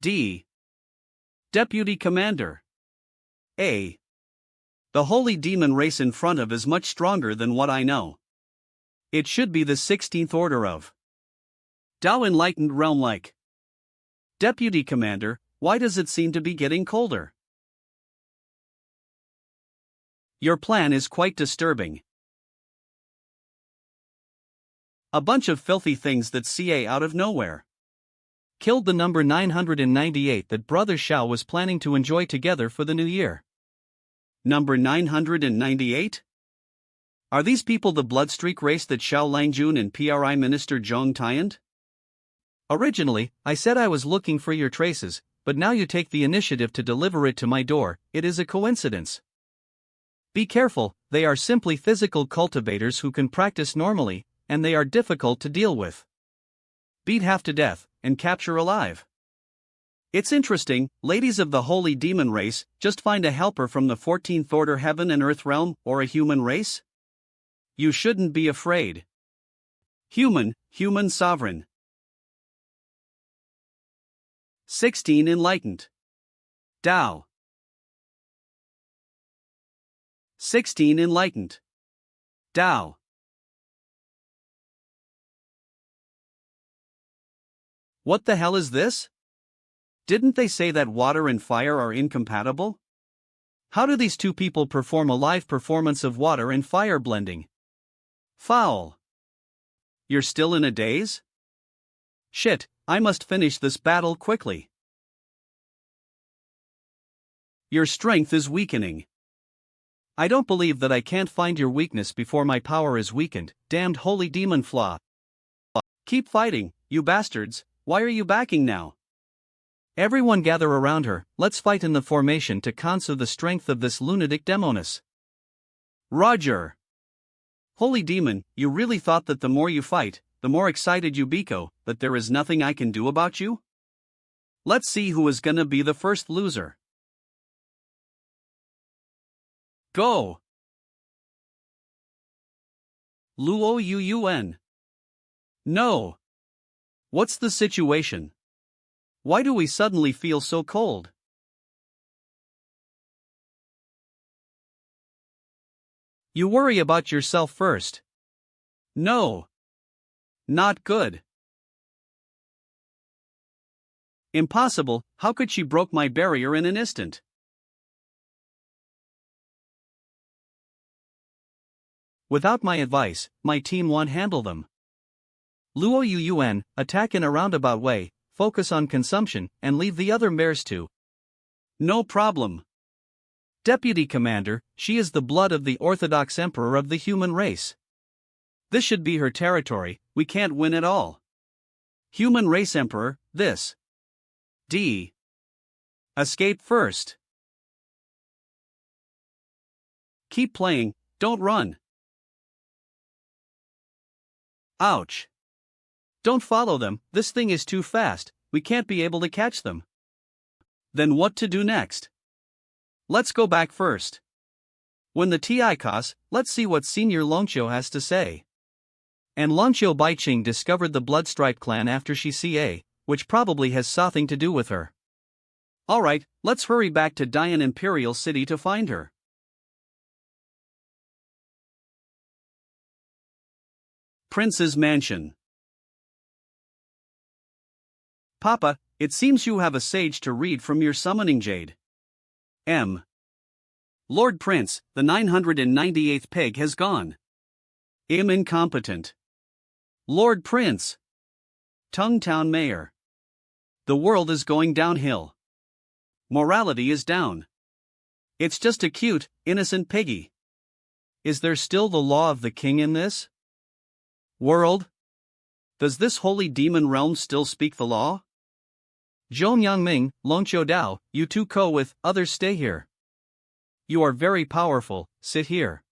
D. Deputy Commander. A. The holy demon race in front of is much stronger than what I know. It should be the 16th order of Tao enlightened realm like. Deputy Commander, why does it seem to be getting colder? Your plan is quite disturbing. A bunch of filthy things that CA out of nowhere. Killed the number 998 that Brother Xiao was planning to enjoy together for the new year. Number 998? Are these people the bloodstreak race that Xiao Langjun and PRI Minister Zhong Tianed? Originally, I said I was looking for your traces, but now you take the initiative to deliver it to my door. It is a coincidence. Be careful, they are simply physical cultivators who can practice normally, and they are difficult to deal with. Beat half to death, and capture alive. It's interesting, ladies of the holy demon race, just find a helper from the 14th order heaven and earth realm, or a human race? You shouldn't be afraid. Human sovereign. 16 Enlightened. Tao. 16 Enlightened. Tao. What the hell is this? Didn't they say that water and fire are incompatible? How do these two people perform a live performance of water and fire blending? Foul. You're still in a daze? Shit, I must finish this battle quickly. Your strength is weakening. I don't believe that I can't find your weakness before my power is weakened, damned holy demon flaw. Keep fighting, you bastards, why are you backing now? Everyone gather around her, let's fight in the formation to cancel the strength of this lunatic demoness. Roger. Holy demon, you really thought that the more you fight, the more excited you become, that there is nothing I can do about you? Let's see who is gonna be the first loser. Go! Luo Yun. No. What's the situation? Why do we suddenly feel so cold? You worry about yourself first. No. Not good. Impossible, how could she broke my barrier in an instant? Without my advice, my team won't handle them. Luo Yun, attack in a roundabout way, focus on consumption, and leave the other mares to. No problem. Deputy Commander, she is the blood of the Orthodox Emperor of the human race. This should be her territory, we can't win at all. Human race Emperor, this. D. Escape first. Keep playing, don't run. Ouch. Don't follow them, this thing is too fast, we can't be able to catch them. Then what to do next? Let's go back first. When the Ticos, let's see what Senior Longqiu has to say. And Longqiu Baiqing discovered the Bloodstripe clan after she ca, which probably has something to do with her. Alright, let's hurry back to Dian Imperial City to find her. Prince's Mansion. Papa, it seems you have a sage to read from your summoning jade. M. Lord Prince, the 998th peg has gone. I'm incompetent. Lord Prince. Tungtown Mayor. The world is going downhill. Morality is down. It's just a cute, innocent piggy. Is there still the law of the king in this world? Does this holy demon realm still speak the law? Zhong Yangming, Longqiu Dao, you two with others stay here. You are very powerful, sit here.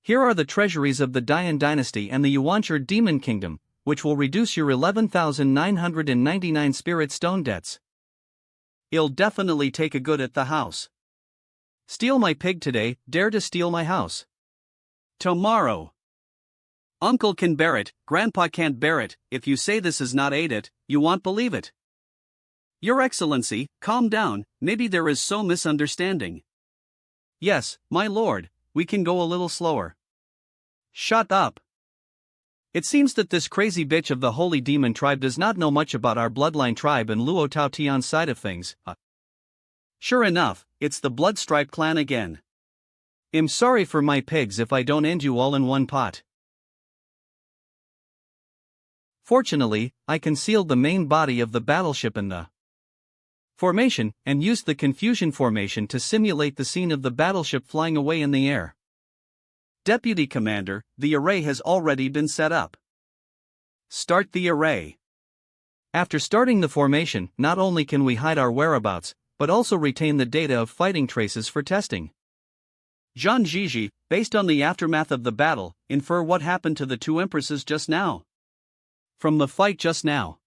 Here are the treasuries of the Dian dynasty and the Yuanchur demon kingdom, which will reduce your 11,999 spirit stone debts. I'll definitely take a good at the house. Steal my pig today, dare to steal my house. Tomorrow. Uncle can bear it, Grandpa can't bear it, if you say this is not it, you won't believe it. Your Excellency, calm down, maybe there is so misunderstanding. Yes, my lord, we can go a little slower. Shut up. It seems that this crazy bitch of the holy demon tribe does not know much about our bloodline tribe and Luo Tao Tian's side of things. Sure enough, it's the Bloodstripe clan again. I'm sorry for my pigs if I don't end you all in one pot. Fortunately, I concealed the main body of the battleship in the formation, and used the confusion formation to simulate the scene of the battleship flying away in the air. Deputy Commander, the array has already been set up. Start the array. After starting the formation, not only can we hide our whereabouts, but also retain the data of fighting traces for testing. Zhang Jiji, based on the aftermath of the battle, infer what happened to the two empresses just now. From the fight just now.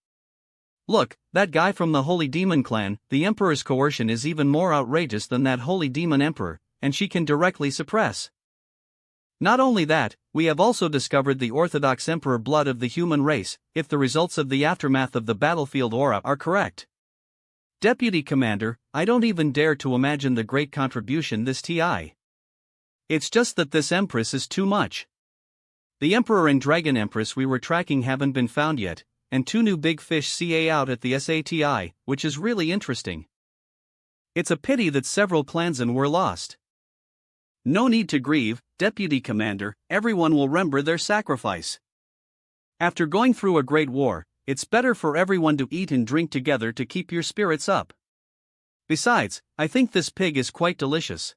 Look, that guy from the Holy Demon clan, the Emperor's coercion is even more outrageous than that Holy Demon Emperor, and she can directly suppress. Not only that, we have also discovered the Orthodox Emperor blood of the human race, if the results of the aftermath of the battlefield aura are correct. Deputy Commander, I don't even dare to imagine the great contribution this TI. It's just that this Empress is too much. The Emperor and Dragon Empress we were tracking haven't been found yet, and two new big fish CA out at the SATI, which is really interesting. It's a pity that several clansmen were lost. No need to grieve, Deputy Commander, everyone will remember their sacrifice. After going through a great war, it's better for everyone to eat and drink together to keep your spirits up. Besides, I think this pig is quite delicious.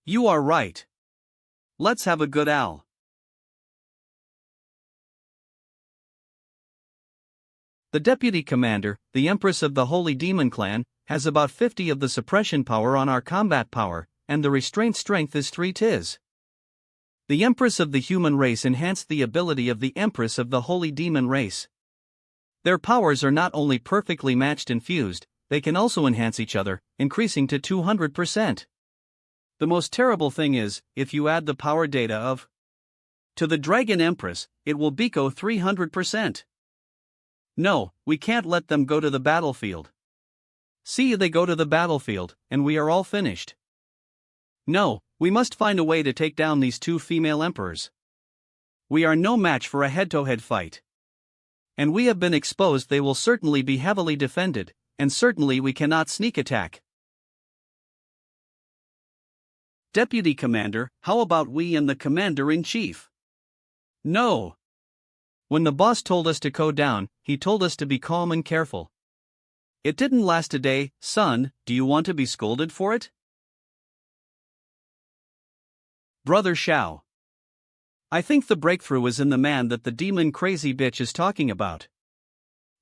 You are right. Let's have a good owl. The Deputy Commander, the Empress of the Holy Demon clan, has about 50 of the suppression power on our combat power, and the restraint strength is 3 tis. The Empress of the human race enhanced the ability of the Empress of the Holy Demon race. Their powers are not only perfectly matched and fused, they can also enhance each other, increasing to 200%. The most terrible thing is, if you add the power data of to the Dragon Empress, it will beco 300%. No, we can't let them go to the battlefield. See, they go to the battlefield, and we are all finished. No, we must find a way to take down these two female emperors. We are no match for a head-to-head fight. And we have been exposed, they will certainly be heavily defended, and certainly we cannot sneak attack. Deputy Commander, how about we and the Commander-in-Chief? No. When the boss told us to go down, he told us to be calm and careful. It didn't last a day, son, do you want to be scolded for it? Brother Xiao. I think the breakthrough is in the man that the demon crazy bitch is talking about.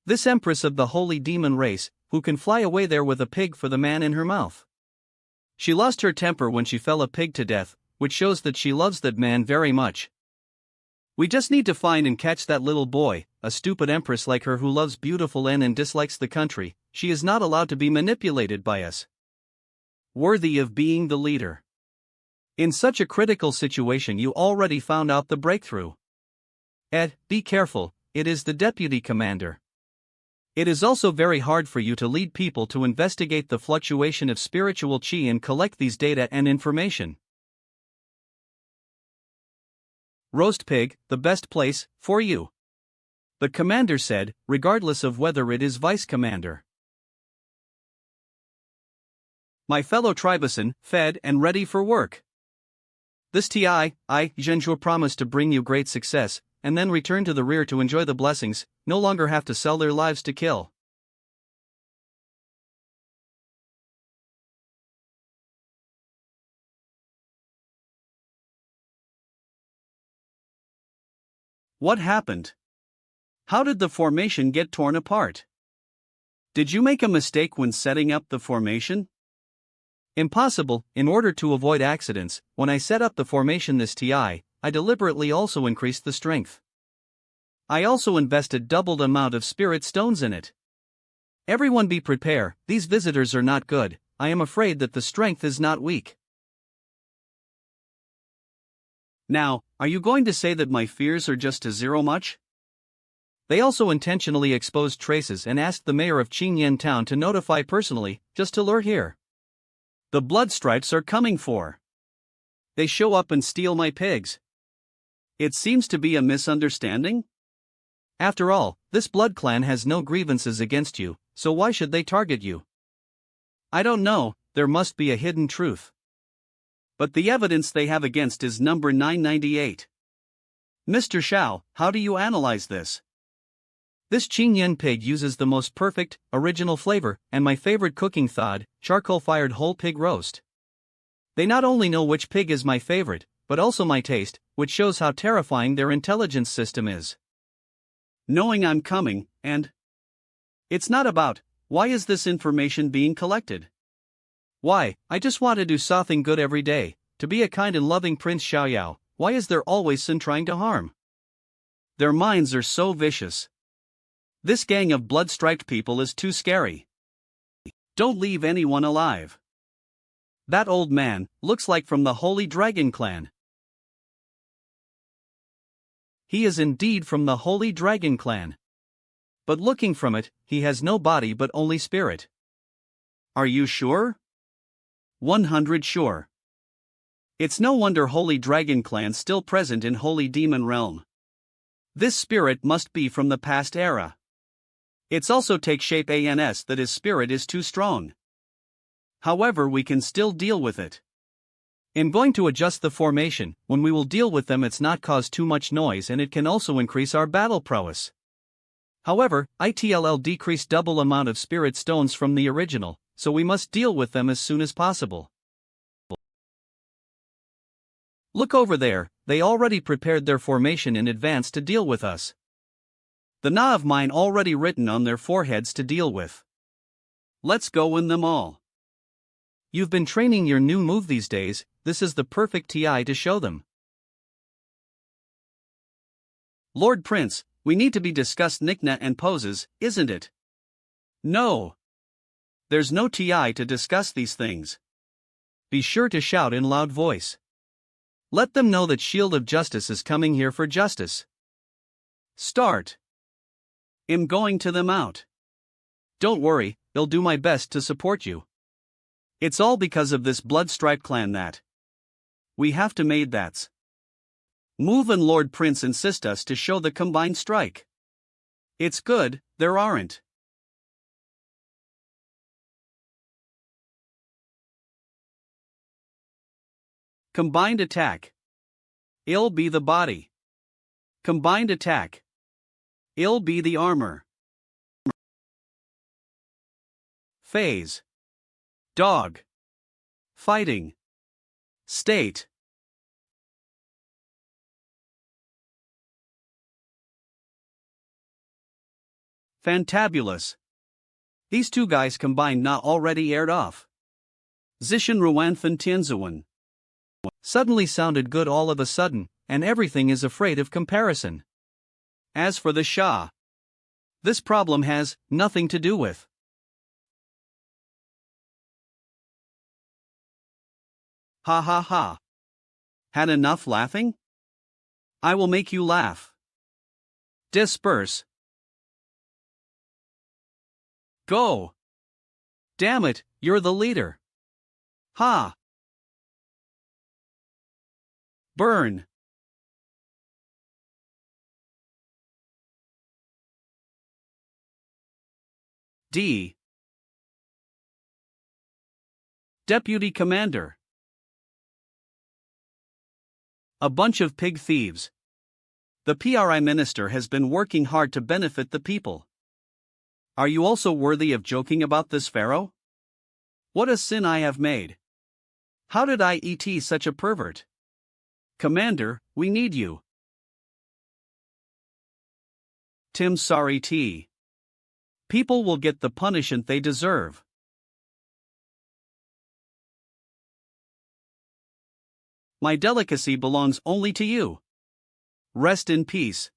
This Empress of the Holy Demon race, who can fly away there with a pig for the man in her mouth. She lost her temper when she fell a pig to death, which shows that she loves that man very much. We just need to find and catch that little boy, a stupid empress like her who loves beautiful N and dislikes the country. She is not allowed to be manipulated by us. Worthy of being the leader. In such a critical situation, you already found out the breakthrough. Ed, be careful, it is the deputy commander. It is also very hard for you to lead people to investigate the fluctuation of spiritual chi and collect these data and information. Roast pig, the best place, for you. The commander said, regardless of whether it is vice commander. My fellow tribison, fed and ready for work. This Genjour promised to bring you great success, and then return to the rear to enjoy the blessings, no longer have to sell their lives to kill. What happened? How did the formation get torn apart? Did you make a mistake when setting up the formation? Impossible. In order to avoid accidents, when I set up the formation this I deliberately also increased the strength. I also invested double the amount of spirit stones in it. Everyone be prepared, these visitors are not good. I am afraid that the strength is not weak. Now, are you going to say that my fears are just to zero much? They also intentionally exposed traces and asked the mayor of Qingyan town to notify personally, just to lure here. The blood stripes are coming for. They show up and steal my pigs. It seems to be a misunderstanding? After all, this blood clan has no grievances against you, so why should they target you? I don't know, there must be a hidden truth. But the evidence they have against is number 998. Mr. Shao, how do you analyze this? This Qingyan pig uses the most perfect, original flavor, and my favorite cooking thawed, charcoal-fired whole pig roast. They not only know which pig is my favorite, but also my taste, which shows how terrifying their intelligence system is. Knowing I'm coming, and... It's not about, why is this information being collected? Why, I just want to do something good every day, to be a kind and loving Prince Xiaoyao. Why is there always sin trying to harm? Their minds are so vicious. This gang of blood-striped people is too scary. Don't leave anyone alive. That old man looks like from the Holy Dragon clan. He is indeed from the Holy Dragon clan. But looking from it, he has no body but only spirit. Are you sure? 100 sure. It's no wonder Holy Dragon clan still present in Holy Demon realm. This spirit must be from the past era. It's also take shape ANS that his spirit is too strong. However, we can still deal with it. I'm going to adjust the formation. When we will deal with them, it's not cause too much noise, and it can also increase our battle prowess. However, ITLL decreased double amount of spirit stones from the original, so we must deal with them as soon as possible. Look over there, they already prepared their formation in advance to deal with us. The Na of mine already written on their foreheads to deal with. Let's go win them all. You've been training your new move these days, this is the perfect TI to show them. Lord Prince, we need to be discussed Nikna and poses, isn't it? No. There's no TI to discuss these things. Be sure to shout in loud voice. Let them know that Shield of Justice is coming here for justice. Start. I'm going to them out. Don't worry, I'll do my best to support you. It's all because of this blood-striped clan that we have to made that's. Move and Lord Prince insist us to show the combined strike. It's good, there aren't. Combined attack. It'll be the body. Combined attack. It'll be the armor. Phase. Dog. Fighting. State. Fantabulous. These two guys combined not already aired off. Zishan Ruanthan Tianzuan. Suddenly sounded good all of a sudden, and everything is afraid of comparison. As for the Shah, this problem has nothing to do with. Ha ha ha. Had enough laughing? I will make you laugh. Disperse. Go. Damn it, you're the leader. Ha. Burn. D. Deputy Commander. A bunch of pig thieves. The PRI minister has been working hard to benefit the people. Are you also worthy of joking about this pharaoh? What a sin I have made. How did I et such a pervert? Commander, we need you. Tim sorry T. People will get the punishment they deserve. My delicacy belongs only to you. Rest in peace.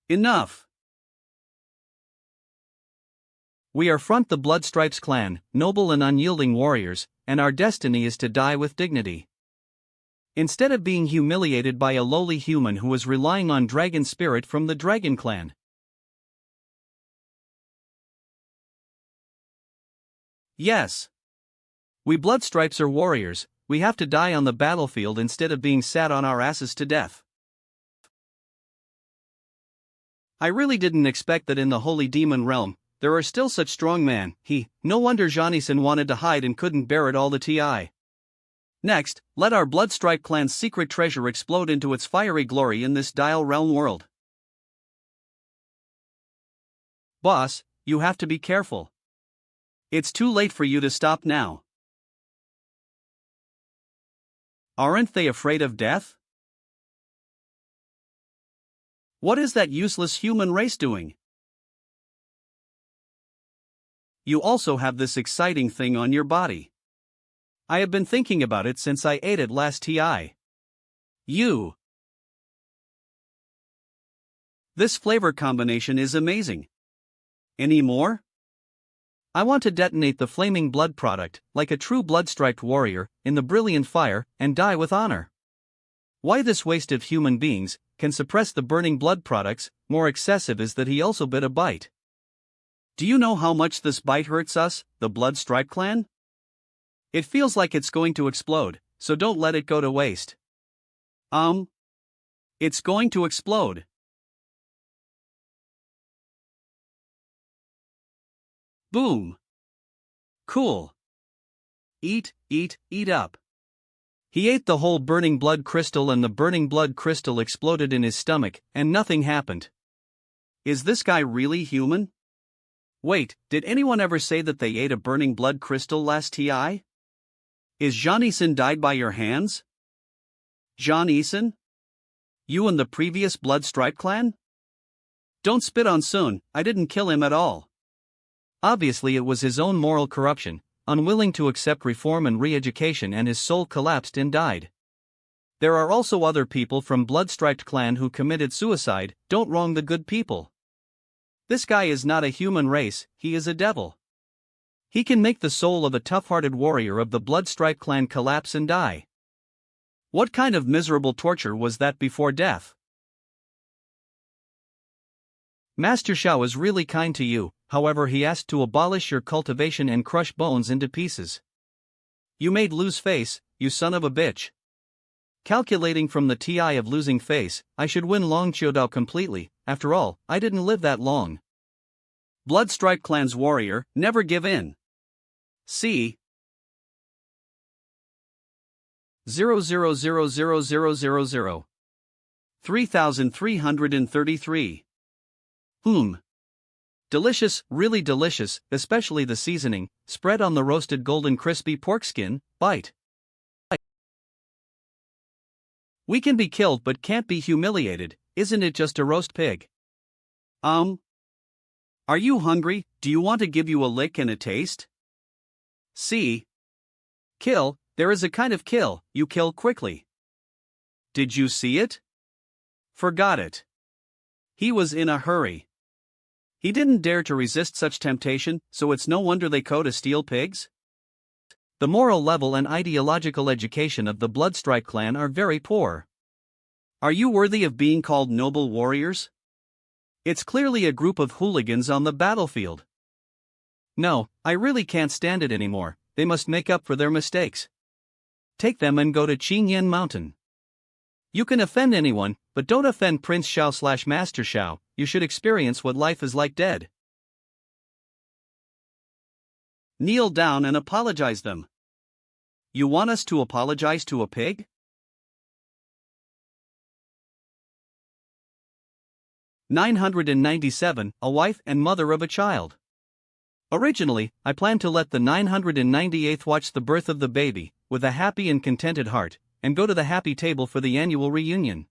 Enough. We are Front the Bloodstripes clan, noble and unyielding warriors, and our destiny is to die with dignity. Instead of being humiliated by a lowly human who is relying on dragon spirit from the dragon clan. Yes. We Bloodstripes are warriors, we have to die on the battlefield instead of being sat on our asses to death. I really didn't expect that in the Holy Demon Realm, there are still such strong men. No wonder Janison wanted to hide and couldn't bear it all the TI. Next, let our Bloodstripe clan's secret treasure explode into its fiery glory in this Dial Realm world. Boss, you have to be careful. It's too late for you to stop now. Aren't they afraid of death? What is that useless human race doing? You also have this exciting thing on your body. I have been thinking about it since I ate it last TI. This flavor combination is amazing. Any more? I want to detonate the flaming blood product, like a true blood-striped warrior, in the brilliant fire, and die with honor. Why this waste of human beings can suppress the burning blood products, more excessive is that he also bit a bite. Do you know how much this bite hurts us, the Bloodstripe clan? It feels like it's going to explode, so don't let it go to waste. It's going to explode. Boom. Cool. Eat up. He ate the whole burning blood crystal and the burning blood crystal exploded in his stomach, and nothing happened. Is this guy really human? Wait, did anyone ever say that they ate a burning blood crystal last TI? Is Janison died by your hands? Janison? You and the previous Bloodstripe clan? Don't spit on Sun, I didn't kill him at all. Obviously it was his own moral corruption, unwilling to accept reform and re-education, and his soul collapsed and died. There are also other people from Bloodstriped clan who committed suicide. Don't wrong the good people. This guy is not a human race, he is a devil. He can make the soul of a tough-hearted warrior of the Bloodstripe clan collapse and die. What kind of miserable torture was that before death? Master Shao is really kind to you, however he asked to abolish your cultivation and crush bones into pieces. You made lose face, you son of a bitch. Calculating from the TI of losing face, I should win Long Chiodao completely. After all, I didn't live that long. Bloodstripe clan's warrior, never give in. See 0000000 3333. Delicious, really delicious, especially the seasoning, spread on the roasted golden crispy pork skin. Bite. We can be killed but can't be humiliated, isn't it just a roast pig? Are you hungry? Do you want to give you a lick and a taste? See? Kill, There is a kind of kill you kill quickly. Did you see it? Forgot it. He was in a hurry. He didn't dare to resist such temptation, so it's no wonder they go to steal pigs? The moral level and ideological education of the Bloodstrike clan are very poor. Are you worthy of being called noble warriors? It's clearly a group of hooligans on the battlefield. No, I really can't stand it anymore. They must make up for their mistakes. Take them and go to Qingyan Mountain. You can offend anyone, but don't offend Prince Xiao/Master Xiao. You should experience what life is like dead. Kneel down and apologize them. You want us to apologize to a pig? (997) A wife and mother of a child. Originally, I planned to let the 998th watch the birth of the baby, with a happy and contented heart, and go to the happy table for the annual reunion.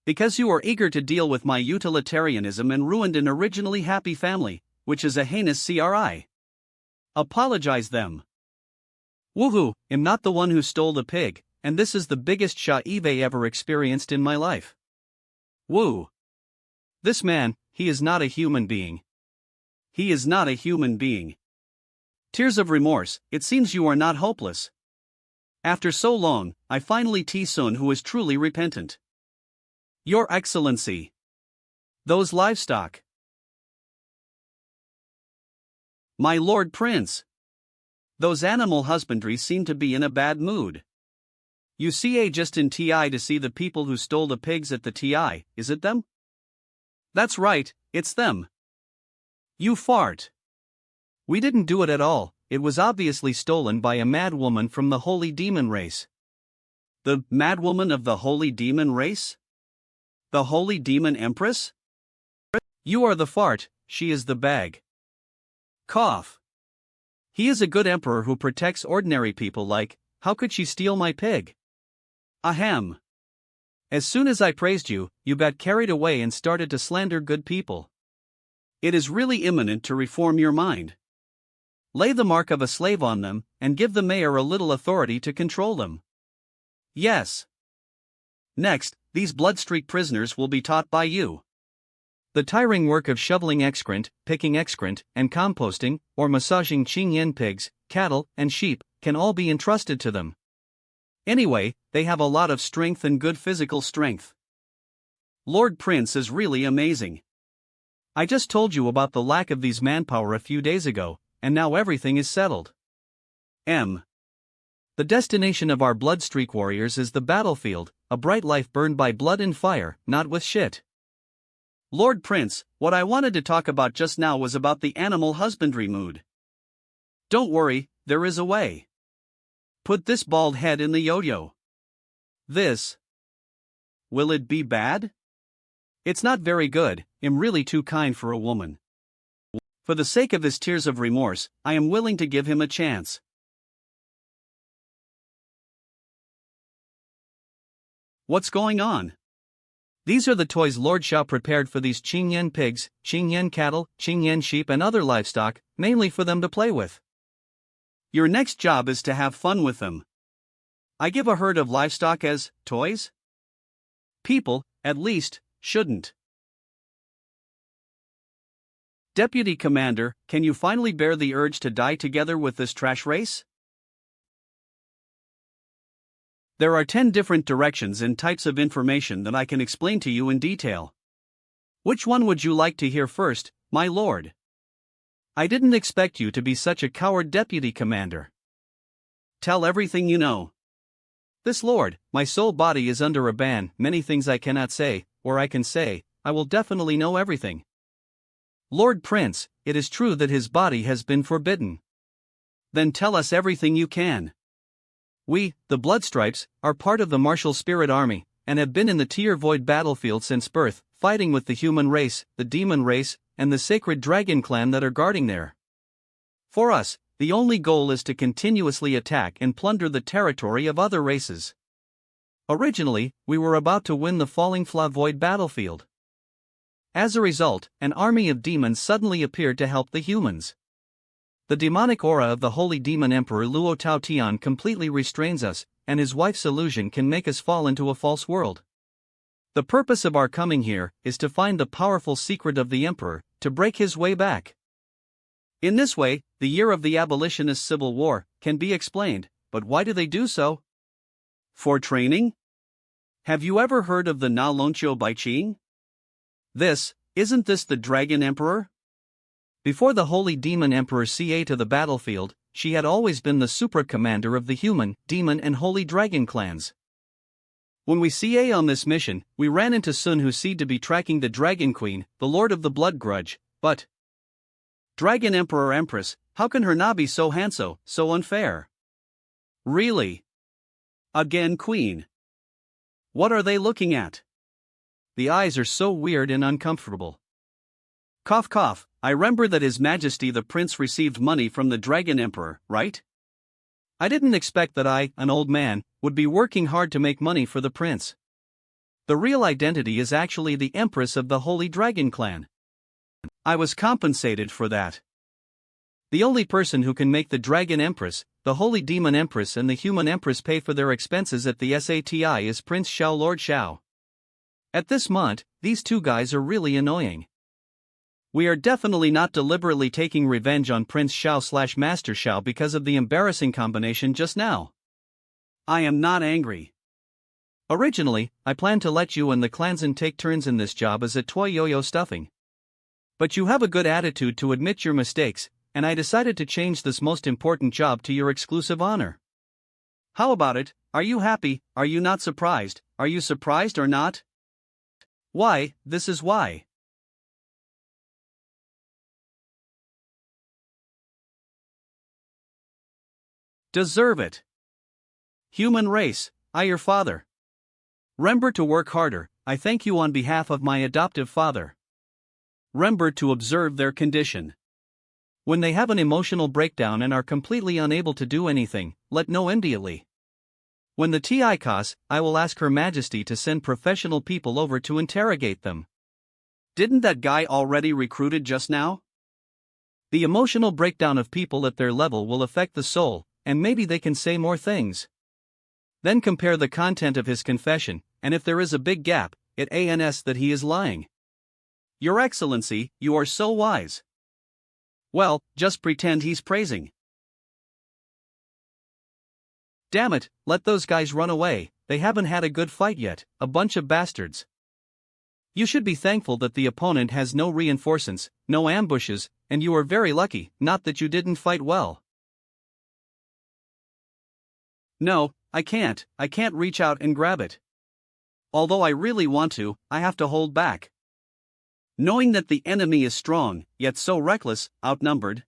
Because you are eager to deal with my utilitarianism and ruined an originally happy family, which is a heinous CRI. Apologize them. Woohoo, I'm not the one who stole the pig, and this is the biggest sha'eve ever experienced in my life. Woo. This man, he is not a human being. He is not a human being. Tears of remorse, it seems you are not hopeless. After so long, I finally see someone who is truly repentant. Your Excellency. Those livestock. My Lord Prince. Those animal husbandry seem to be in a bad mood. You see just in TI to see the people who stole the pigs at the TI, is it them? That's right, it's them. You fart. We didn't do it at all, it was obviously stolen by a mad woman from the Holy Demon race. The madwoman of the Holy Demon race? The Holy Demon Empress? You are the fart, she is the bag. Cough. He is a good emperor who protects ordinary people like, how could she steal my pig? Ahem. As soon as I praised you, you got carried away and started to slander good people. It is really imminent to reform your mind. Lay the mark of a slave on them, and give the mayor a little authority to control them. Yes. Next, these bloodstreak prisoners will be taught by you. The tiring work of shoveling excrement, picking excrement, and composting, or massaging Qingyan pigs, cattle, and sheep, can all be entrusted to them. Anyway, they have a lot of strength and good physical strength. Lord Prince is really amazing. I just told you about the lack of these manpower a few days ago, and now everything is settled. The destination of our bloodstreak warriors is the battlefield, a bright life burned by blood and fire, not with shit. Lord Prince, what I wanted to talk about just now was about the animal husbandry mood. Don't worry, there is a way. Put this bald head in the yo-yo. This. Will it be bad? It's not very good, I'm really too kind for a woman. For the sake of his tears of remorse, I am willing to give him a chance. What's going on? These are the toys Lord Xiao prepared for these Qingyan pigs, Qingyan cattle, Qingyan sheep and other livestock, mainly for them to play with. Your next job is to have fun with them. I give a herd of livestock as toys? People, at least, shouldn't. Deputy Commander, can you finally bear the urge to die together with this trash race? There are 10 different directions and types of information that I can explain to you in detail. Which one would you like to hear first, my lord? I didn't expect you to be such a coward, Deputy Commander. Tell everything you know. This lord, my soul body is under a ban, many things I cannot say, or I can say, I will definitely know everything. Lord Prince, it is true that his body has been forbidden. Then tell us everything you can. We, the Bloodstripes, are part of the Martial Spirit Army, and have been in the Tier Void battlefield since birth, fighting with the human race, the demon race, and the sacred dragon clan that are guarding there. For us, the only goal is to continuously attack and plunder the territory of other races. Originally, we were about to win the Falling Fla Void battlefield. As a result, an army of demons suddenly appeared to help the humans. The demonic aura of the holy demon emperor Luo Tao Tian completely restrains us, and his wife's illusion can make us fall into a false world. The purpose of our coming here is to find the powerful secret of the emperor, to break his way back. In this way, the year of the abolitionist civil war can be explained, but why do they do so? For training? Have you ever heard of the Na Lonqiu Baiqing? Isn't this the dragon emperor? Before the holy demon emperor CA to the battlefield, she had always been the supra-commander of the human, demon and holy dragon clans. When we CA on this mission, we ran into Sun who seemed to be tracking the Dragon Queen, the Lord of the Blood Grudge, but Dragon Emperor Empress, how can her Na be so handsome, so unfair? Really? Again Queen. What are they looking at? The eyes are so weird and uncomfortable. Cough cough, I remember that His Majesty the Prince received money from the Dragon Emperor, right? I didn't expect that I, an old man, would be working hard to make money for the prince. The real identity is actually the Empress of the Holy Dragon Clan. I was compensated for that. The only person who can make the Dragon Empress, the Holy Demon Empress and the Human Empress pay for their expenses at the SATI is Prince Xiao Lord Xiao. At this moment, these two guys are really annoying. We are definitely not deliberately taking revenge on Prince Xiao/Master Xiao because of the embarrassing combination just now. I am not angry. Originally, I planned to let you and the clansmen take turns in this job as a toy yo-yo stuffing. But you have a good attitude to admit your mistakes, and I decided to change this most important job to your exclusive honor. How about it? Are you happy? Are you not surprised? Are you surprised or not? Why, this is why. Deserve it. Human race, I your father. Remember to work harder, I thank you on behalf of my adoptive father. Remember to observe their condition. When they have an emotional breakdown and are completely unable to do anything, let know immediately. When the TI costs, I will ask Her Majesty to send professional people over to interrogate them. Didn't that guy already recruited just now? The emotional breakdown of people at their level will affect the soul, and maybe they can say more things. Then compare the content of his confession, and if there is a big gap, it ans that he is lying. Your Excellency, you are so wise. Well, just pretend he's praising. Damn it, let those guys run away, they haven't had a good fight yet, a bunch of bastards. You should be thankful that the opponent has no reinforcements, no ambushes, and you are very lucky, not that you didn't fight well. No, I can't reach out and grab it. Although I really want to, I have to hold back. Knowing that the enemy is strong, yet so reckless, outnumbered.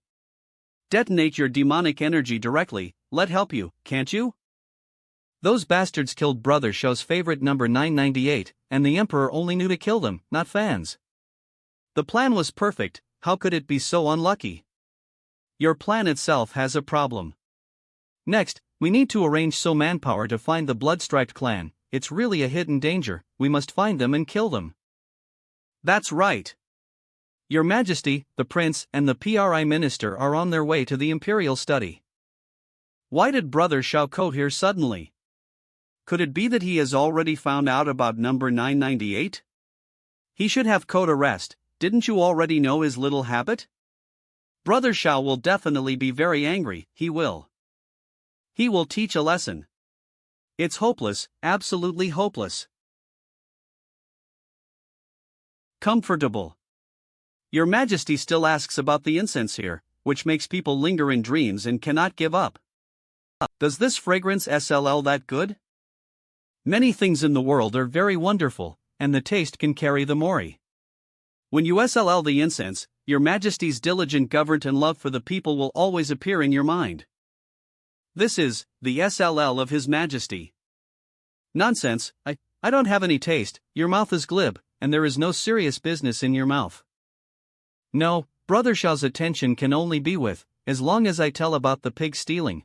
Detonate your demonic energy directly, let help you, can't you? Those bastards killed Brother Xiao's favorite number 998, and the Emperor only knew to kill them, not fans. The plan was perfect, how could it be so unlucky? Your plan itself has a problem. Next, we need to arrange so manpower to find the Bloodstriped clan, it's really a hidden danger, we must find them and kill them. That's right. Your Majesty, the Prince, and the PRI Minister are on their way to the Imperial study. Why did Brother Xiao coat here suddenly? Could it be that he has already found out about number 998? He should have code arrest, didn't you already know his little habit? Brother Xiao will definitely be very angry, he will. He will teach a lesson. It's hopeless, absolutely hopeless. Comfortable. Your Majesty still asks about the incense here, which makes people linger in dreams and cannot give up. Does this fragrance SLL that good? Many things in the world are very wonderful, and the taste can carry the mori. When you SLL the incense, Your Majesty's diligent government and love for the people will always appear in your mind. This is the SLL of His Majesty. Nonsense, I don't have any taste, your mouth is glib, and there is no serious business in your mouth. No, Brother Xiao's attention can only be with, as long as I tell about the pig stealing.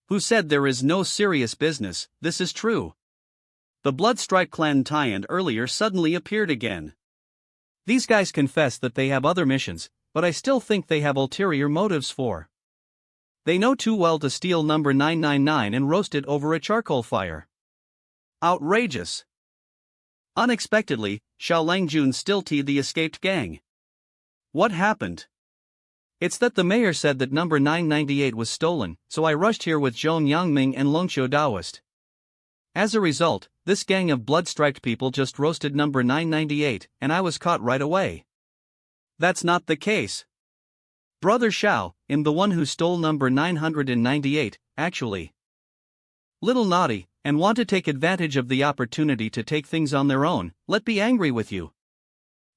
Who said there is no serious business? This is true. The Bloodstriped clan tie-in earlier suddenly appeared again. These guys confess that they have other missions, but I still think they have ulterior motives for. They know too well to steal number 999 and roast it over a charcoal fire. Outrageous. Unexpectedly, Xiao Langjun still teed the escaped gang. What happened? It's that the mayor said that number 998 was stolen, so I rushed here with Zhong Yangming and Longqiu Daoist. As a result, this gang of blood-striped people just roasted number 998, and I was caught right away. That's not the case. Brother Xiao, I'm the one who stole number 998, actually. Little naughty, and want to take advantage of the opportunity to take things on their own, let be angry with you.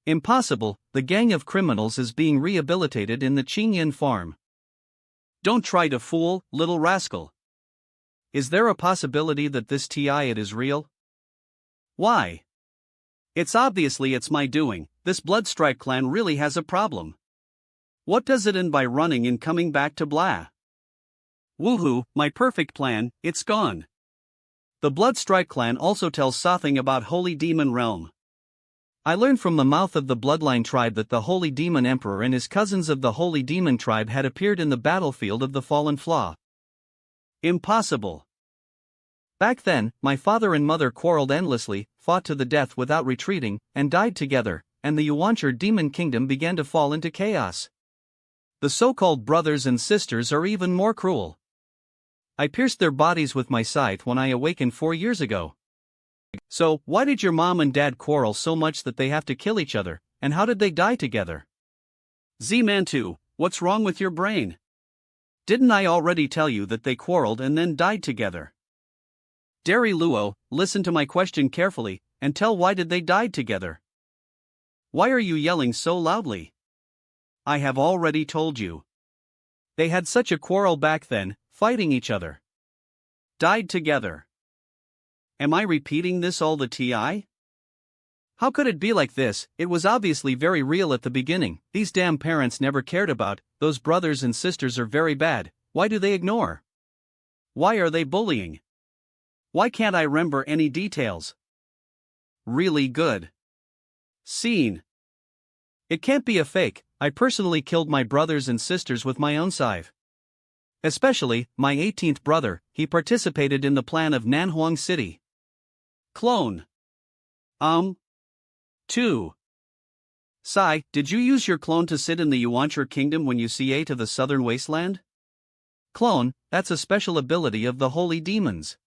Impossible, the gang of criminals is being rehabilitated in the Qingyan farm. Don't try to fool, little rascal. Is there a possibility that this it is real? Why? It's my doing. This Bloodstripe clan really has a problem. What does it end by running and coming back to blah? Woohoo, my perfect plan, it's gone. The Bloodstripe clan also tells something about Holy Demon Realm. I learned from the mouth of the Bloodline tribe that the Holy Demon Emperor and his cousins of the Holy Demon tribe had appeared in the battlefield of the Fallen Flaw. Impossible. Back then, my father and mother quarreled endlessly, fought to the death without retreating, and died together, and the Yuancher demon kingdom began to fall into chaos. The so-called brothers and sisters are even more cruel. I pierced their bodies with my scythe when I awakened 4 years ago. So, why did your mom and dad quarrel so much that they have to kill each other, and how did they die together? Z-Man 2, what's wrong with your brain? Didn't I already tell you that they quarreled and then died together? Derry Luo, listen to my question carefully, and tell why did they die together? Why are you yelling so loudly? I have already told you. They had such a quarrel back then, fighting each other. Died together. Am I repeating this all the time? How could it be like this? It was obviously very real at the beginning. These damn parents never cared about, those brothers and sisters are very bad, why do they ignore? Why are they bullying? Why can't I remember any details? Really good. Scene. It can't be a fake, I personally killed my brothers and sisters with my own scythe. Especially, my 18th brother, he participated in the plan of Nanhuang City. Clone. 2. Sai, did you use your clone to sit in the Yuancher kingdom when you CA to the southern wasteland? Clone, that's a special ability of the holy demons.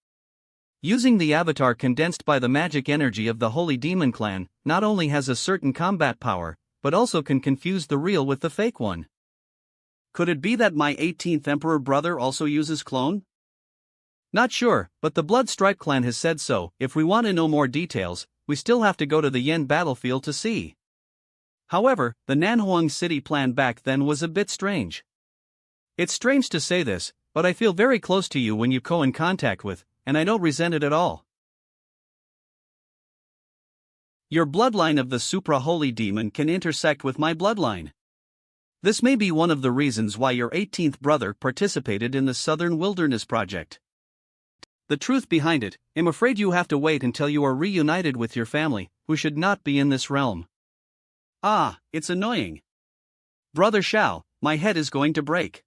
Using the avatar condensed by the magic energy of the Holy Demon Clan, not only has a certain combat power, but also can confuse the real with the fake one. Could it be that my 18th Emperor brother also uses clone? Not sure, but the Bloodstripe clan has said so. If we want to know more details, we still have to go to the Yen battlefield to see. However, the Nanhuang City plan back then was a bit strange. It's strange to say this, but I feel very close to you when you in contact with, and I don't resent it at all. Your bloodline of the supra-holy demon can intersect with my bloodline. This may be one of the reasons why your 18th brother participated in the Southern Wilderness Project. The truth behind it, I'm afraid you have to wait until you are reunited with your family, who should not be in this realm. Ah, it's annoying. Brother Xiao, my head is going to break.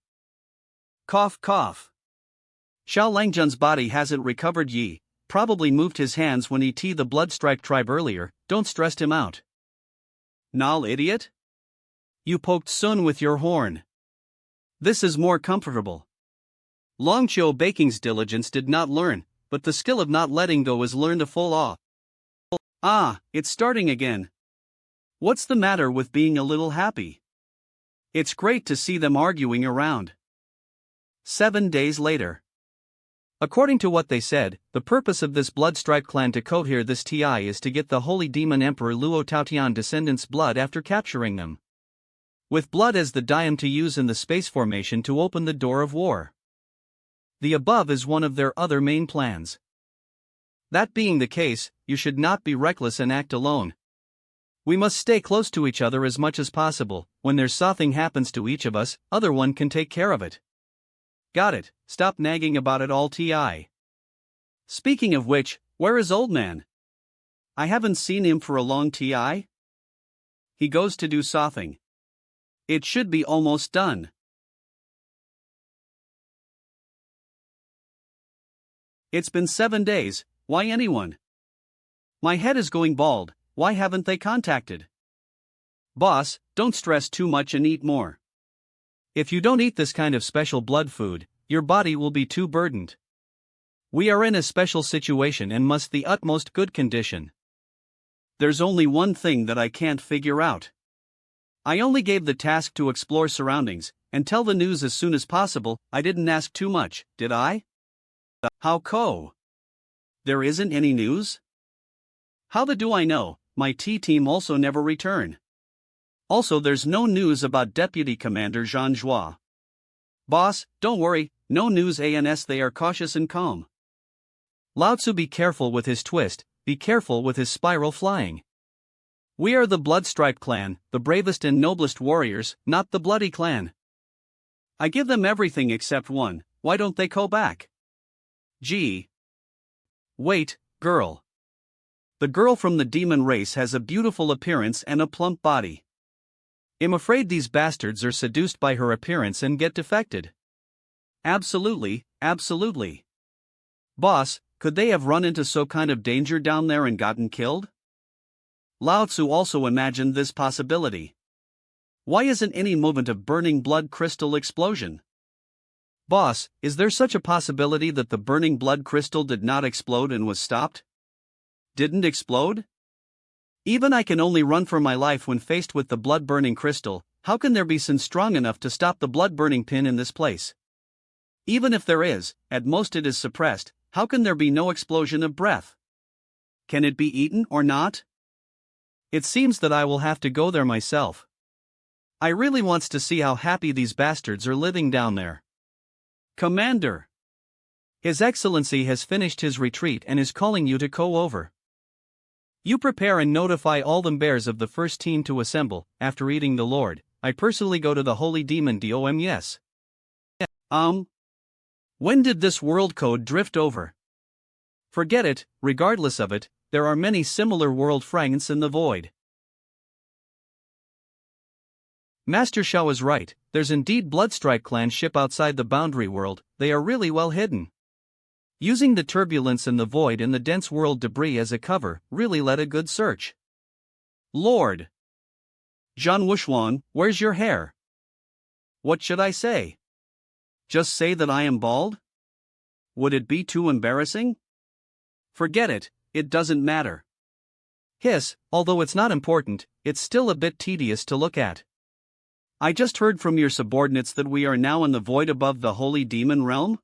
Cough cough. Xiao Langjun's body hasn't recovered ye, probably moved his hands when he teed the Bloodstripe tribe earlier, don't stress him out. Null idiot? You poked Sun with your horn. This is more comfortable. Longqiu Baking's diligence did not learn, but the skill of not letting go is learned a full off. Ah, it's starting again. What's the matter with being a little happy? It's great to see them arguing around. 7 days later. According to what they said, the purpose of this Bloodstripe clan to cohere this TI is to get the Holy Demon Emperor Luo Taotian descendants' blood after capturing them. With blood as the dime to use in the space formation to open the door of war. The above is one of their other main plans. That being the case, you should not be reckless and act alone. We must stay close to each other as much as possible. When there's something happens to each of us, other one can take care of it. Got it, stop nagging about it all TI. Speaking of which, where is old man? I haven't seen him for a long TI. He goes to do something. It should be almost done. It's been 7 days, why anyone? My head is going bald, why haven't they contacted? Boss, don't stress too much and eat more. If you don't eat this kind of special blood food, your body will be too burdened. We are in a special situation and must the utmost good condition. There's only one thing that I can't figure out. I only gave the task to explore surroundings, and tell the news as soon as possible. I didn't ask too much, did I? How co? There isn't any news? How the do I know? My team also never return. Also there's no news about Deputy Commander Jean Joie. Boss, don't worry, no news ans they are cautious and calm. Lao Tzu, be careful with his twist, be careful with his spiral flying. We are the Bloodstripe clan, the bravest and noblest warriors, not the Bloody clan. I give them everything except one, why don't they go back? Gee. Wait, girl. The girl from the demon race has a beautiful appearance and a plump body. I'm afraid these bastards are seduced by her appearance and get defected. Absolutely, absolutely. Boss, could they have run into so kind of danger down there and gotten killed? Lao Tzu also imagined this possibility. Why isn't any movement of burning blood crystal explosion? Boss, is there such a possibility that the burning blood crystal did not explode and was stopped? Didn't explode? Even I can only run for my life when faced with the blood-burning crystal. How can there be sin strong enough to stop the blood-burning pin in this place? Even if there is, at most it is suppressed. How can there be no explosion of breath? Can it be eaten or not? It seems that I will have to go there myself. I really wants to see how happy these bastards are living down there. Commander! His Excellency has finished his retreat and is calling you to go over. You prepare and notify all the bears of the first team to assemble. After eating the Lord, I personally go to the Holy Demon DOM. Yes. When did this world code drift over? Forget it, regardless of it, there are many similar world fragments in the void. Master Shao is right, there's indeed Bloodstripe clan ship outside the boundary world, they are really well hidden. Using the turbulence and the void and the dense world debris as a cover really led a good search. Lord! Jean Wuxuan, where's your hair? What should I say? Just say that I am bald? Would it be too embarrassing? Forget it, it doesn't matter. Hiss, although it's not important, it's still a bit tedious to look at. I just heard from your subordinates that we are now in the void above the holy demon realm?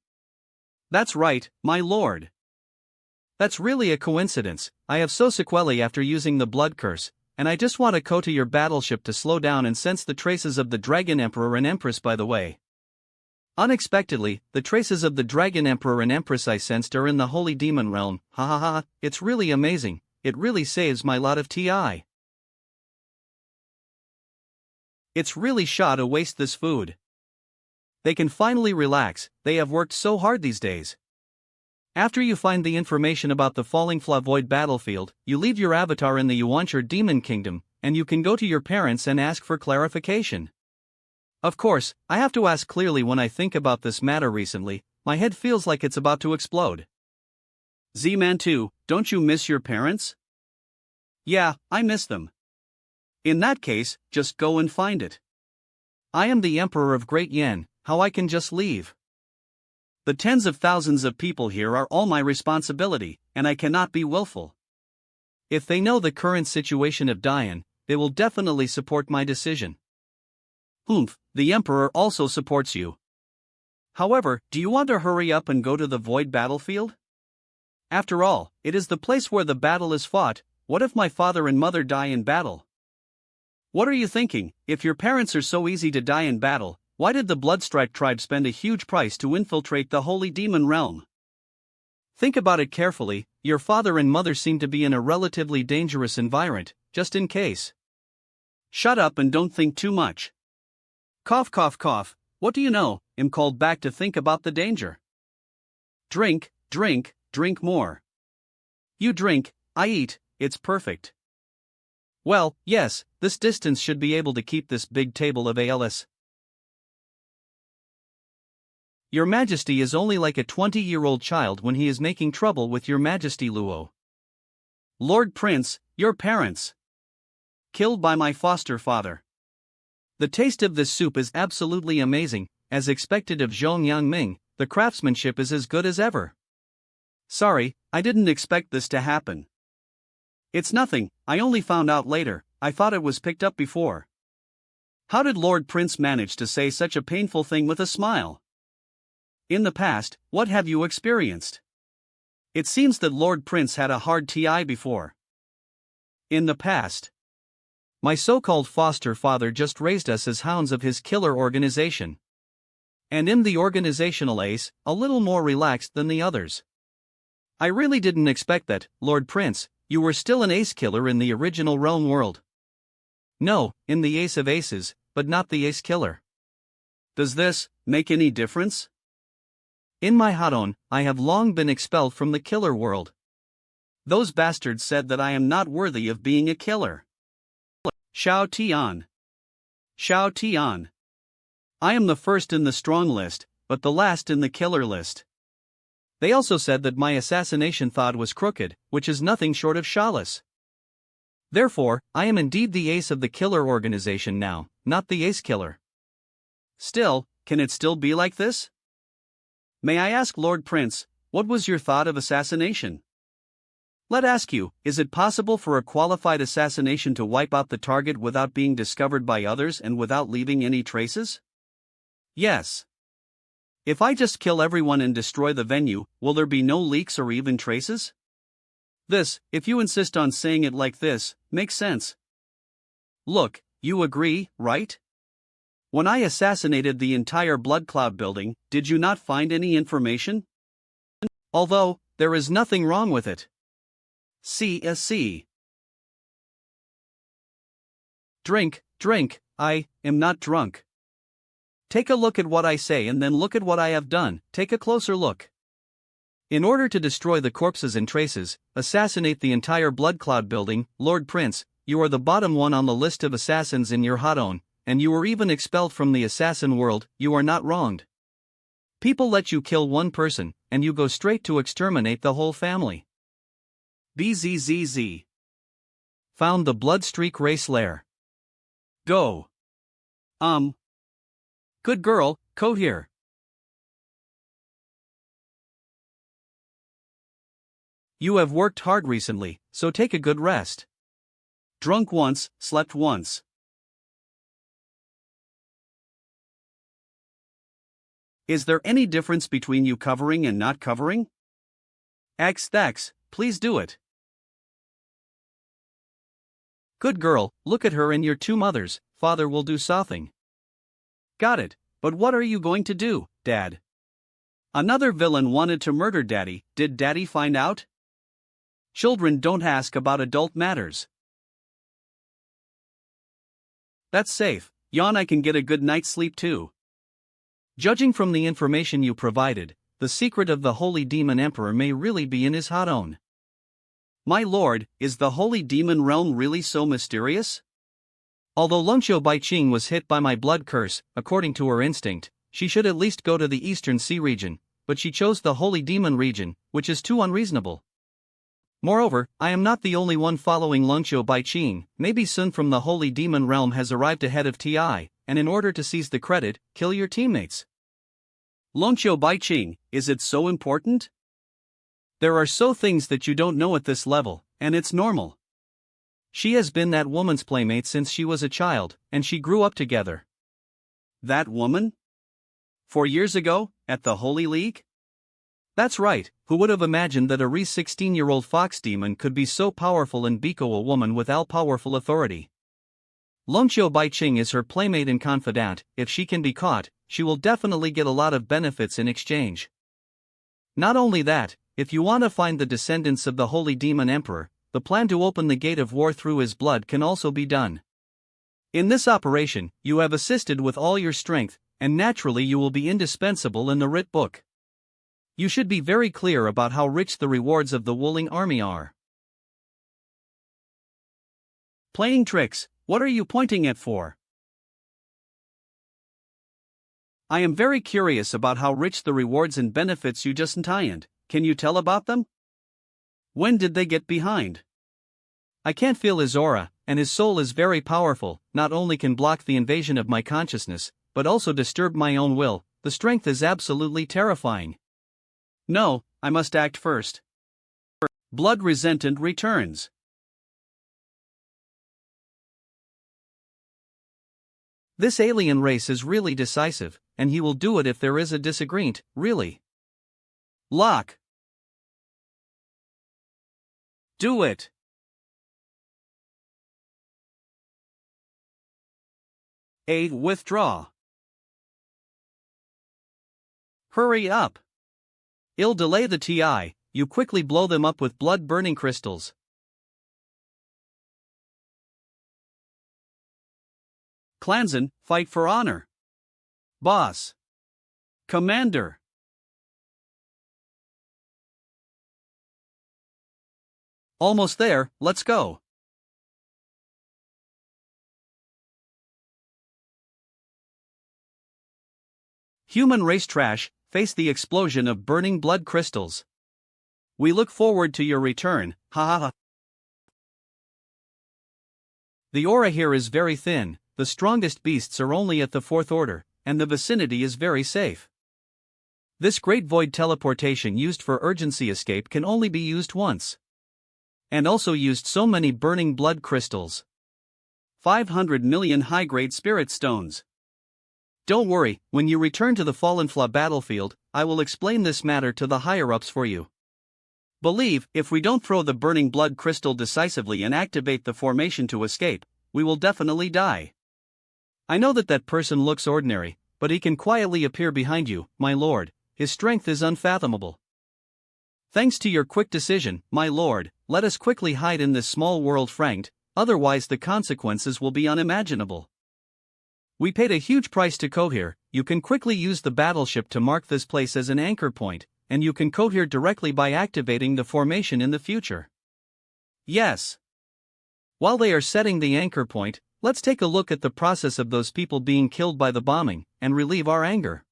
That's right, my lord. That's really a coincidence. I have so sequelae after using the blood curse, and I just want to go to your battleship to slow down and sense the traces of the Dragon Emperor and Empress by the way. Unexpectedly, the traces of the Dragon Emperor and Empress I sensed are in the Holy Demon Realm. Ha ha ha, it's really amazing, it really saves my lot of TI. It's really shot to waste this food. They can finally relax, they have worked so hard these days. After you find the information about the Falling Void battlefield, you leave your avatar in the Yuancher Demon Kingdom, and you can go to your parents and ask for clarification. Of course, I have to ask clearly when I think about this matter recently, my head feels like it's about to explode. Z-Man 2, don't you miss your parents? Yeah, I miss them. In that case, just go and find it. I am the Emperor of Great Yen, how I can just leave? The tens of thousands of people here are all my responsibility, and I cannot be willful. If they know the current situation of Dian, they will definitely support my decision. The Emperor also supports you. However, do you want to hurry up and go to the Void battlefield? After all, it is the place where the battle is fought. What if my father and mother die in battle? What are you thinking? If your parents are so easy to die in battle, why did the Bloodstripe tribe spend a huge price to infiltrate the Holy Demon Realm? Think about it carefully, your father and mother seem to be in a relatively dangerous environment, just in case. Shut up and don't think too much. Cough cough cough, what do you know, I'm called back to think about the danger. Drink, drink, drink more. You drink, I eat, it's perfect. Well, yes, this distance should be able to keep this big table of ALS. Your Majesty is only like a 20-year-old child when he is making trouble with your Majesty Luo. Lord Prince, your parents. Killed by my foster father. The taste of this soup is absolutely amazing, as expected of Zhong Yangming, the craftsmanship is as good as ever. Sorry, I didn't expect this to happen. It's nothing, I only found out later, I thought it was picked up before. How did Lord Prince manage to say such a painful thing with a smile? In the past, what have you experienced? It seems that Lord Prince had a hard TI before. In the past. My so-called foster father just raised us as hounds of his killer organization. And I'm the organizational ace, a little more relaxed than the others. I really didn't expect that, Lord Prince, you were still an ace killer in the original realm world. No, in the ace of aces, but not the ace killer. Does this make any difference? In my Hadon, I have long been expelled from the killer world. Those bastards said that I am not worthy of being a killer. Xiao Tian. Xiao Tian. I am the first in the strong list, but the last in the killer list. They also said that my assassination thought was crooked, which is nothing short of shawless. Therefore, I am indeed the ace of the killer organization now, not the ace killer. Still, can it still be like this? May I ask Lord Prince, what was your thought of assassination? Let ask you, is it possible for a qualified assassination to wipe out the target without being discovered by others and without leaving any traces? Yes. If I just kill everyone and destroy the venue, will there be no leaks or even traces? This, if you insist on saying it like this, makes sense. Look, you agree, right? When I assassinated the entire Blood Cloud building, did you not find any information? Although, there is nothing wrong with it. See. Drink, I am not drunk. Take a look at what I say and then look at what I have done, take a closer look. In order to destroy the corpses and traces, assassinate the entire Blood Cloud building, Lord Prince, you are the bottom one on the list of assassins in your Hadon, and you were even expelled from the assassin world, you are not wronged. People let you kill one person, and you go straight to exterminate the whole family. BZZZ. Found the Bloodstreak race lair. Go. Good girl, code here. You have worked hard recently, so take a good rest. Drunk once, slept once. Is there any difference between you covering and not covering? Thanks, please do it. Good girl, look at her and your two mothers, father will do something. Got it, but what are you going to do, Dad? Another villain wanted to murder Daddy, did Daddy find out? Children don't ask about adult matters. That's safe, yawn I can get a good night's sleep too. Judging from the information you provided, the secret of the Holy Demon Emperor may really be in his Hadon. My lord, is the Holy Demon Realm really so mysterious? Although Lungqiu Baiqing was hit by my blood curse, according to her instinct, she should at least go to the Eastern Sea region, but she chose the Holy Demon region, which is too unreasonable. Moreover, I am not the only one following Lungqiu Baiqing, maybe Sun from the Holy Demon Realm has arrived ahead of TI, and in order to seize the credit, kill your teammates. Lungqiu Baiqing, is it so important? There are so things that you don't know at this level, and it's normal. She has been that woman's playmate since she was a child, and she grew up together. That woman? 4 years ago, at the Holy League? That's right, who would have imagined that a 16-year-old fox demon could be so powerful and Biko a woman with all-powerful authority. Lungqiu Baiqing is her playmate and confidant, if she can be caught, she will definitely get a lot of benefits in exchange. Not only that, if you want to find the descendants of the Holy Demon Emperor, the plan to open the gate of war through his blood can also be done. In this operation, you have assisted with all your strength, and naturally you will be indispensable in the writ book. You should be very clear about how rich the rewards of the Wuling army are. Playing tricks, what are you pointing at for? I am very curious about how rich the rewards and benefits you just obtained. Can you tell about them? When did they get behind? I can't feel his aura, and his soul is very powerful, not only can block the invasion of my consciousness, but also disturb my own will. The strength is absolutely terrifying. No, I must act first. Blood Resentant returns. This alien race is really decisive, and he will do it if there is a disagreement, really. Lock. Do it. A. Withdraw. Hurry up. I'll delay the TI, you quickly blow them up with blood-burning crystals. Klansman, fight for honor. Boss. Commander. Almost there, let's go. Human race trash, face the explosion of burning blood crystals. We look forward to your return, ha ha ha. The aura here is very thin, the strongest beasts are only at the 4th order, and the vicinity is very safe. This great void teleportation used for urgency escape can only be used once. And also used so many burning blood crystals. 500 million high-grade spirit stones. Don't worry, when you return to the Fallen Flaw battlefield, I will explain this matter to the higher-ups for you. Believe, if we don't throw the burning blood crystal decisively and activate the formation to escape, we will definitely die. I know that person looks ordinary, but he can quietly appear behind you, my lord. His strength is unfathomable. Thanks to your quick decision, my lord, let us quickly hide in this small world franked, otherwise the consequences will be unimaginable. We paid a huge price to cohere. You can quickly use the battleship to mark this place as an anchor point, and you can cohere directly by activating the formation in the future. Yes. While they are setting the anchor point, let's take a look at the process of those people being killed by the bombing, and relieve our anger.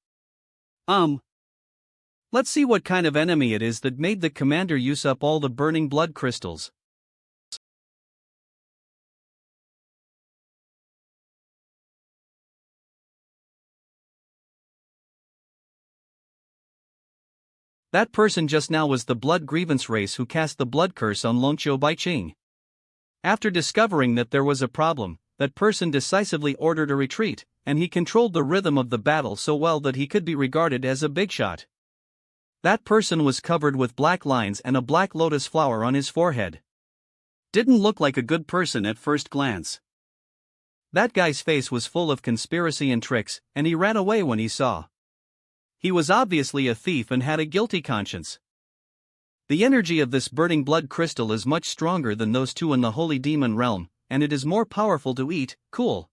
Let's see what kind of enemy it is that made the commander use up all the burning blood crystals. That person just now was the blood grievance race who cast the blood curse on Longqiu Baiqing. After discovering that there was a problem, that person decisively ordered a retreat, and he controlled the rhythm of the battle so well that he could be regarded as a big shot. That person was covered with black lines and a black lotus flower on his forehead. Didn't look like a good person at first glance. That guy's face was full of conspiracy and tricks, and he ran away when he saw. He was obviously a thief and had a guilty conscience. The energy of this burning blood crystal is much stronger than those two in the holy demon realm, and it is more powerful to eat. Cool.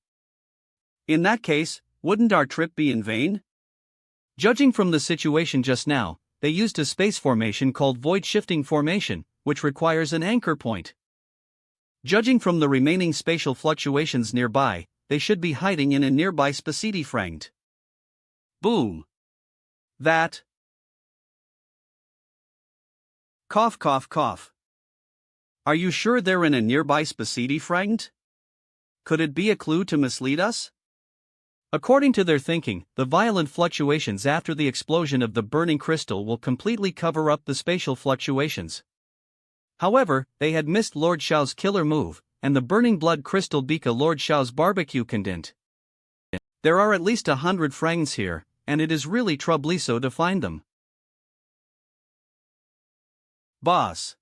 In that case, wouldn't our trip be in vain? Judging from the situation just now, they used a space formation called void shifting formation, which requires an anchor point. Judging from the remaining spatial fluctuations nearby, they should be hiding in a nearby spacity fragment. Boom. That. Cough cough cough. Are you sure they're in a nearby spacity fragment? Could it be a clue to mislead us? According to their thinking, the violent fluctuations after the explosion of the burning crystal will completely cover up the spatial fluctuations. However, they had missed Lord Xiao's killer move, and the burning blood crystal Bika Lord Xiao's barbecue condensed. There are at least 100 fragments here, and it is really troublesome to find them. Boss.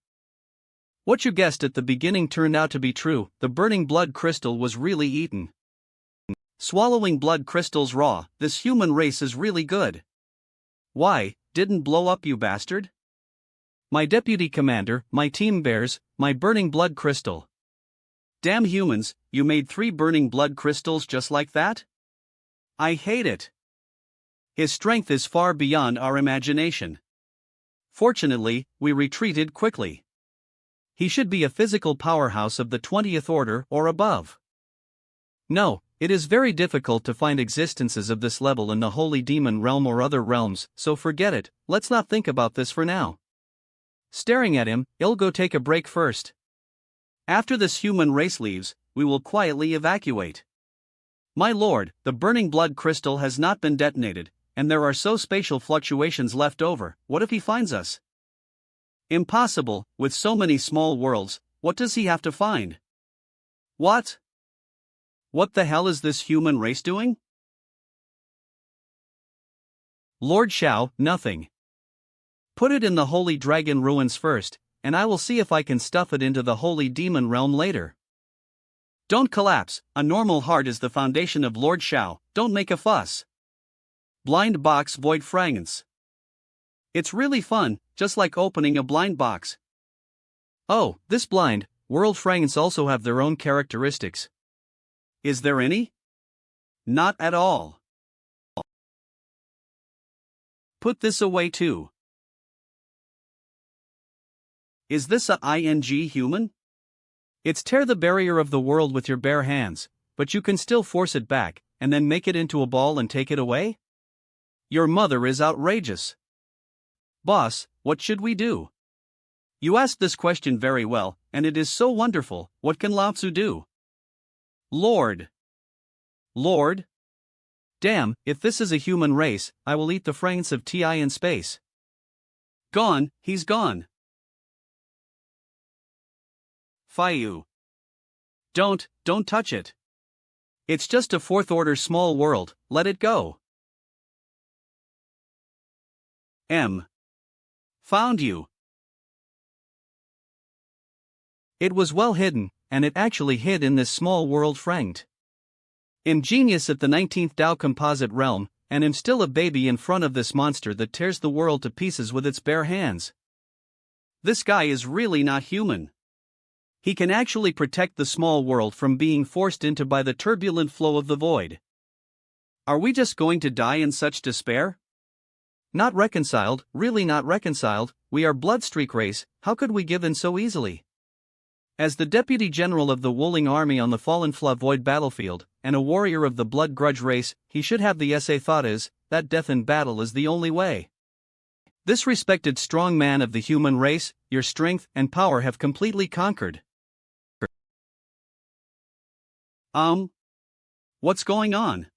What you guessed at the beginning turned out to be true. The burning blood crystal was really eaten. Swallowing blood crystals raw, this human race is really good. Why, didn't blow up, you bastard? My deputy commander, my team bears, my burning blood crystal. Damn humans, you made 3 burning blood crystals just like that? I hate it. His strength is far beyond our imagination. Fortunately, we retreated quickly. He should be a physical powerhouse of the 20th order or above. No, it is very difficult to find existences of this level in the Holy Demon realm or other realms, so forget it, let's not think about this for now. Staring at him, I'll go take a break first. After this human race leaves, we will quietly evacuate. My lord, the burning blood crystal has not been detonated, and there are so spatial fluctuations left over. What if he finds us? Impossible, with so many small worlds, what does he have to find? What? What the hell is this human race doing? Lord Shao, nothing. Put it in the Holy Dragon ruins first, and I will see if I can stuff it into the Holy Demon realm later. Don't collapse, a normal heart is the foundation of Lord Shao, don't make a fuss. Blind box void fragments. It's really fun, just like opening a blind box. Oh, this blind world fragments also have their own characteristics. Is there any? Not at all. Put this away too. Is this a ING human? It's tear the barrier of the world with your bare hands, but you can still force it back, and then make it into a ball and take it away? Your mother is outrageous. Boss, what should we do? You asked this question very well, and it is so wonderful. What can Lao Tzu do? Lord. Lord? Damn, if this is a human race, I will eat the fragments of TI in space. Gone, he's gone. Fayu. Don't touch it. It's just a fourth order small world, let it go. Found you. It was well hidden, and it actually hid in this small world fragment. I'm genius at the 19th Tao composite realm, and am still a baby in front of this monster that tears the world to pieces with its bare hands. This guy is really not human. He can actually protect the small world from being forced into by the turbulent flow of the void. Are we just going to die in such despair? Not reconciled, really not reconciled, we are bloodstreak race, how could we give in so easily? As the Deputy General of the Wuling Army on the Fallen Fla Void battlefield, and a warrior of the Blood Grudge race, he should have the essay thought is, that death in battle is the only way. This respected strong man of the human race, your strength and power have completely conquered. What's going on?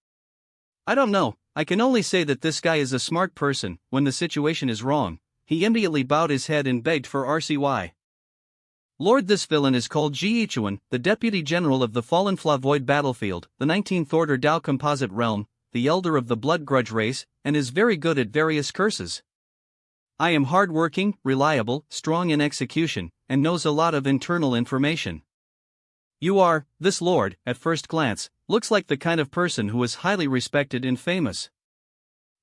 I don't know, I can only say that this guy is a smart person. When the situation is wrong, he immediately bowed his head and begged for RCY. Lord, this villain is called Ji Ichuan, the Deputy General of the Fallen Fla Void battlefield, the 19th Order Tao composite realm, the elder of the Blood Grudge race, and is very good at various curses. I am hard-working, reliable, strong in execution, and knows a lot of internal information. You are, this lord, at first glance, looks like the kind of person who is highly respected and famous.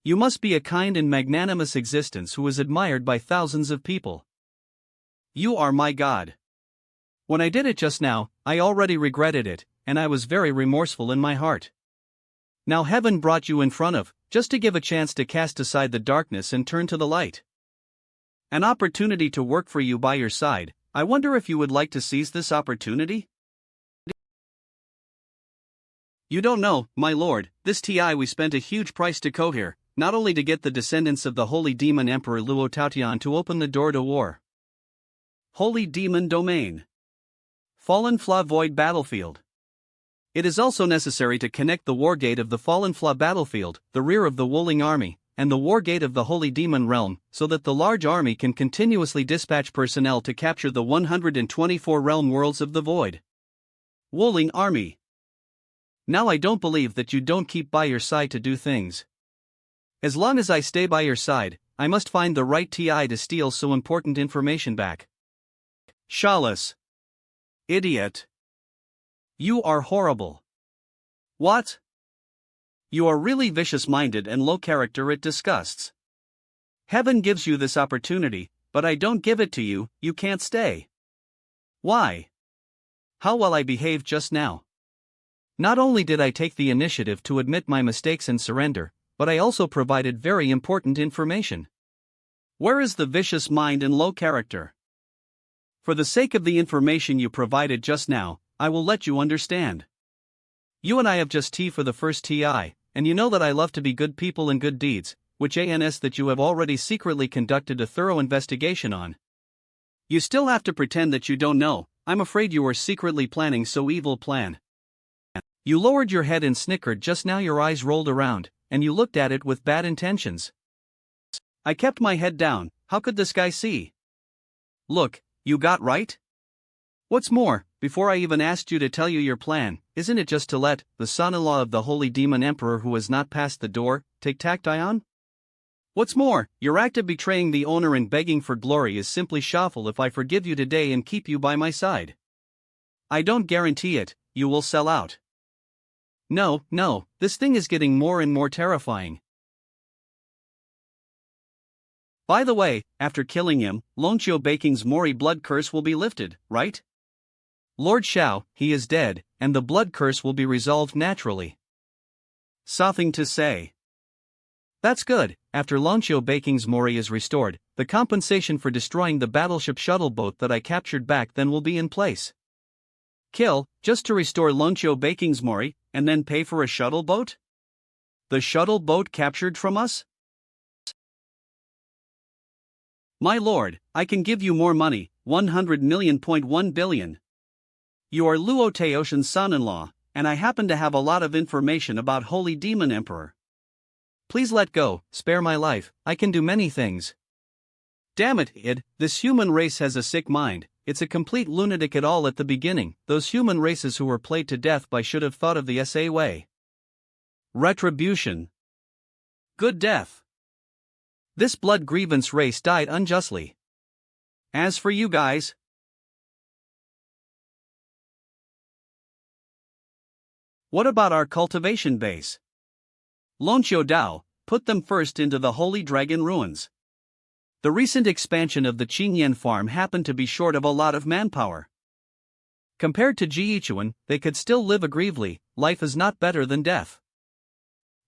You must be a kind and magnanimous existence who is admired by thousands of people. You are my god. When I did it just now, I already regretted it, and I was very remorseful in my heart. Now heaven brought you in front of, just to give a chance to cast aside the darkness and turn to the light. An opportunity to work for you by your side. I wonder if you would like to seize this opportunity? You don't know, my lord, this TI we spent a huge price to go here, not only to get the descendants of the Holy Demon Emperor Luo Taotian to open the door to war. Holy Demon Domain. Fallen Fla Void battlefield. It is also necessary to connect the Wargate of the Fallen Fla battlefield, the rear of the Wuling army, and the Wargate of the Holy Demon realm, so that the large army can continuously dispatch personnel to capture the 124 realm worlds of the void. Wuling army. Now I don't believe that you don't keep by your side to do things. As long as I stay by your side, I must find the right TI to steal so important information back. Shawless. Idiot. You are horrible. What? You are really vicious-minded and low character, it disgusts. Heaven gives you this opportunity, but I don't give it to you, you can't stay. Why? How well I behaved just now. Not only did I take the initiative to admit my mistakes and surrender, but I also provided very important information. Where is the vicious mind and low character? For the sake of the information you provided just now, I will let you understand. You and I have just tea for the first TI, and you know that I love to be good people and good deeds, which ans that you have already secretly conducted a thorough investigation on. You still have to pretend that you don't know. I'm afraid you are secretly planning so evil plan. You lowered your head and snickered just now, your eyes rolled around, and you looked at it with bad intentions. I kept my head down. How could this guy see? Look, you got right? What's more, before I even asked you to tell you your plan, isn't it just to let the son-in-law of the holy demon emperor who has not passed the door take Tactyon? What's more, your act of betraying the owner and begging for glory is simply shameful. If I forgive you today and keep you by my side, I don't guarantee it, you will sell out. No, this thing is getting more and more terrifying. By the way, after killing him, Lonchio Baking's Mori blood curse will be lifted, right? Lord Xiao, he is dead, and the blood curse will be resolved naturally. Something to say. That's good. After Lonchio Baking's Mori is restored, the compensation for destroying the battleship shuttle boat that I captured back then will be in place. Kill, just to restore Lonchio Baking's Mori, and then pay for a shuttle boat? The shuttle boat captured from us? My lord, I can give you more money, 100 million.1 billion. You are Luo Teoshin's son-in-law, and I happen to have a lot of information about Holy Demon Emperor. Please let go, spare my life, I can do many things. Damn it, id, this human race has a sick mind, it's a complete lunatic at all at the beginning. Those human races who were played to death by should have thought of the SA way. Retribution. Good death. This blood grievance race died unjustly. As for you guys, what about our cultivation base? Lonchio Dao, put them first into the Holy Dragon ruins. The recent expansion of the Qingyan farm happened to be short of a lot of manpower. Compared to Jiichuan, they could still live agreeably. Life is not better than death.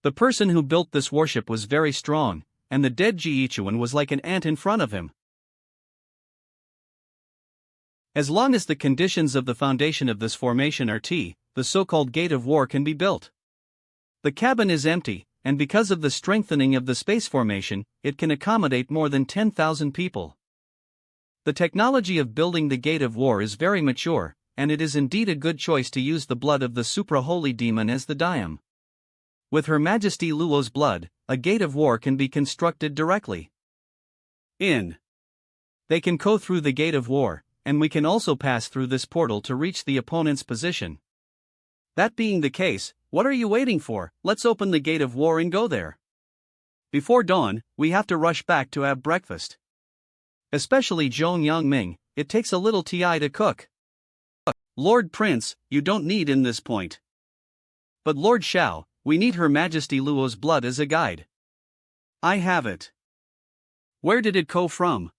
The person who built this warship was very strong, and the dead Jiichuan was like an ant in front of him. As long as the conditions of the foundation of this formation are T, the so-called Gate of War can be built. The cabin is empty, and because of the strengthening of the space formation, it can accommodate more than 10,000 people. The technology of building the Gate of War is very mature, and it is indeed a good choice to use the blood of the supra-holy demon as the dime. With Her Majesty Luo's blood, a Gate of War can be constructed directly. They can go through the Gate of War, and we can also pass through this portal to reach the opponent's position. That being the case, what are you waiting for? Let's open the Gate of War and go there. Before dawn, we have to rush back to have breakfast. Especially Zhong Yangming, it takes a little TI to cook. Lord Prince, you don't need in this point. But Lord Xiao, we need Her Majesty Luo's blood as a guide. I have it. Where did it go from?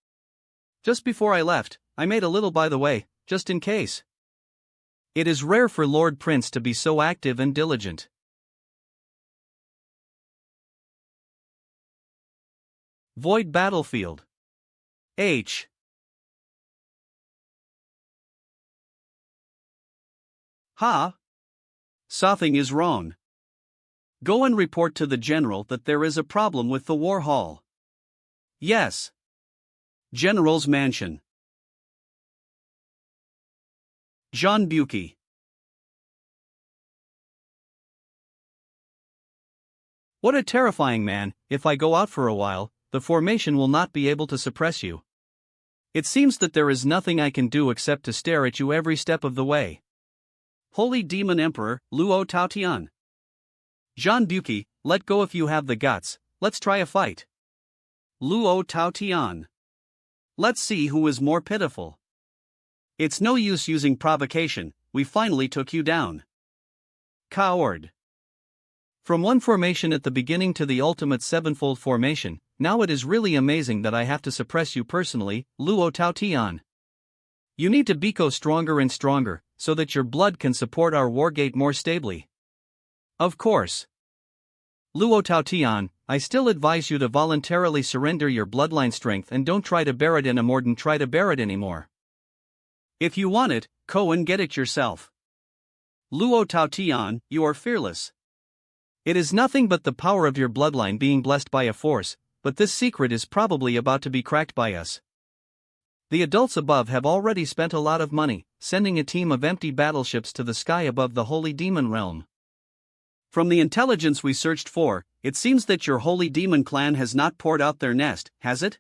Just before I left, I made a little by the way, just in case. It is rare for Lord Prince to be so active and diligent. Void Battlefield. H. Ha! Something is wrong. Go and report to the general that there is a problem with the war hall. Yes. General's mansion. Jean Buki. What a terrifying man. If I go out for a while, the formation will not be able to suppress you. It seems that there is nothing I can do except to stare at you every step of the way. Holy Demon Emperor, Luo Taotian. Jean Buki, let go if you have the guts, let's try a fight. Luo Taotian. Let's see who is more pitiful. It's no use using provocation, we finally took you down. Coward. From one formation at the beginning to the ultimate sevenfold formation, now it is really amazing that I have to suppress you personally, Luo Taotian. You need to become stronger and stronger, so that your blood can support our wargate more stably. Of course. Luo Taotian, I still advise you to voluntarily surrender your bloodline strength and don't try to bear it anymore. If you want it, go and get it yourself. Luo Taotian, you are fearless. It is nothing but the power of your bloodline being blessed by a force, but this secret is probably about to be cracked by us. The adults above have already spent a lot of money, sending a team of empty battleships to the sky above the Holy Demon Realm. From the intelligence we searched for, it seems that your Holy Demon clan has not poured out their nest, has it?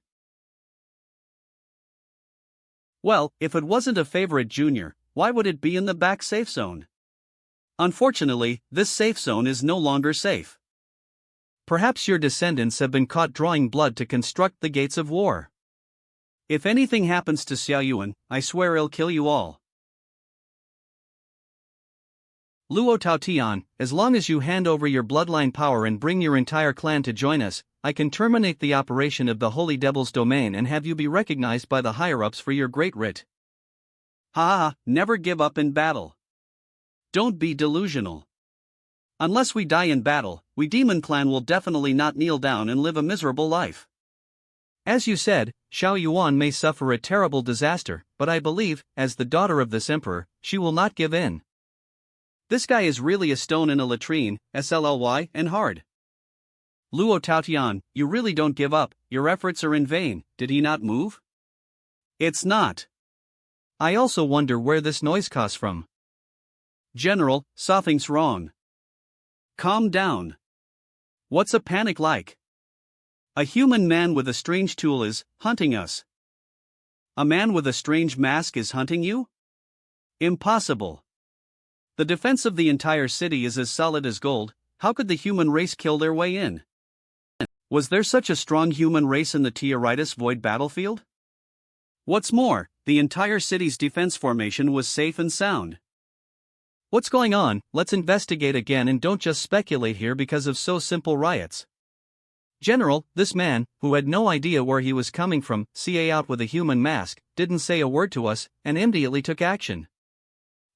Well, if it wasn't a favorite junior, why would it be in the back safe zone? Unfortunately, this safe zone is no longer safe. Perhaps your descendants have been caught drawing blood to construct the gates of war. If anything happens to Xiaoyuan, I swear I'll kill you all. Luo Taotian, as long as you hand over your bloodline power and bring your entire clan to join us, I can terminate the operation of the Holy Devil's domain and have you be recognized by the higher-ups for your great writ. Ha, never give up in battle. Don't be delusional. Unless we die in battle, we Demon Clan will definitely not kneel down and live a miserable life. As you said, Xiaoyuan may suffer a terrible disaster, but I believe, as the daughter of this emperor, she will not give in. This guy is really a stone in a latrine, SLLY, and hard. Luo Taotian, you really don't give up, your efforts are in vain, did he not move? It's not. I also wonder where this noise comes from. General, something's wrong. Calm down. What's a panic like? A human man with a strange tool is hunting us. A man with a strange mask is hunting you? Impossible. The defense of the entire city is as solid as gold, how could the human race kill their way in? Was there such a strong human race in the Tiaritis Void battlefield? What's more, the entire city's defense formation was safe and sound. What's going on? Let's investigate again and don't just speculate here because of so simple riots. General, this man, who had no idea where he was coming from, CA out with a human mask, didn't say a word to us, and immediately took action.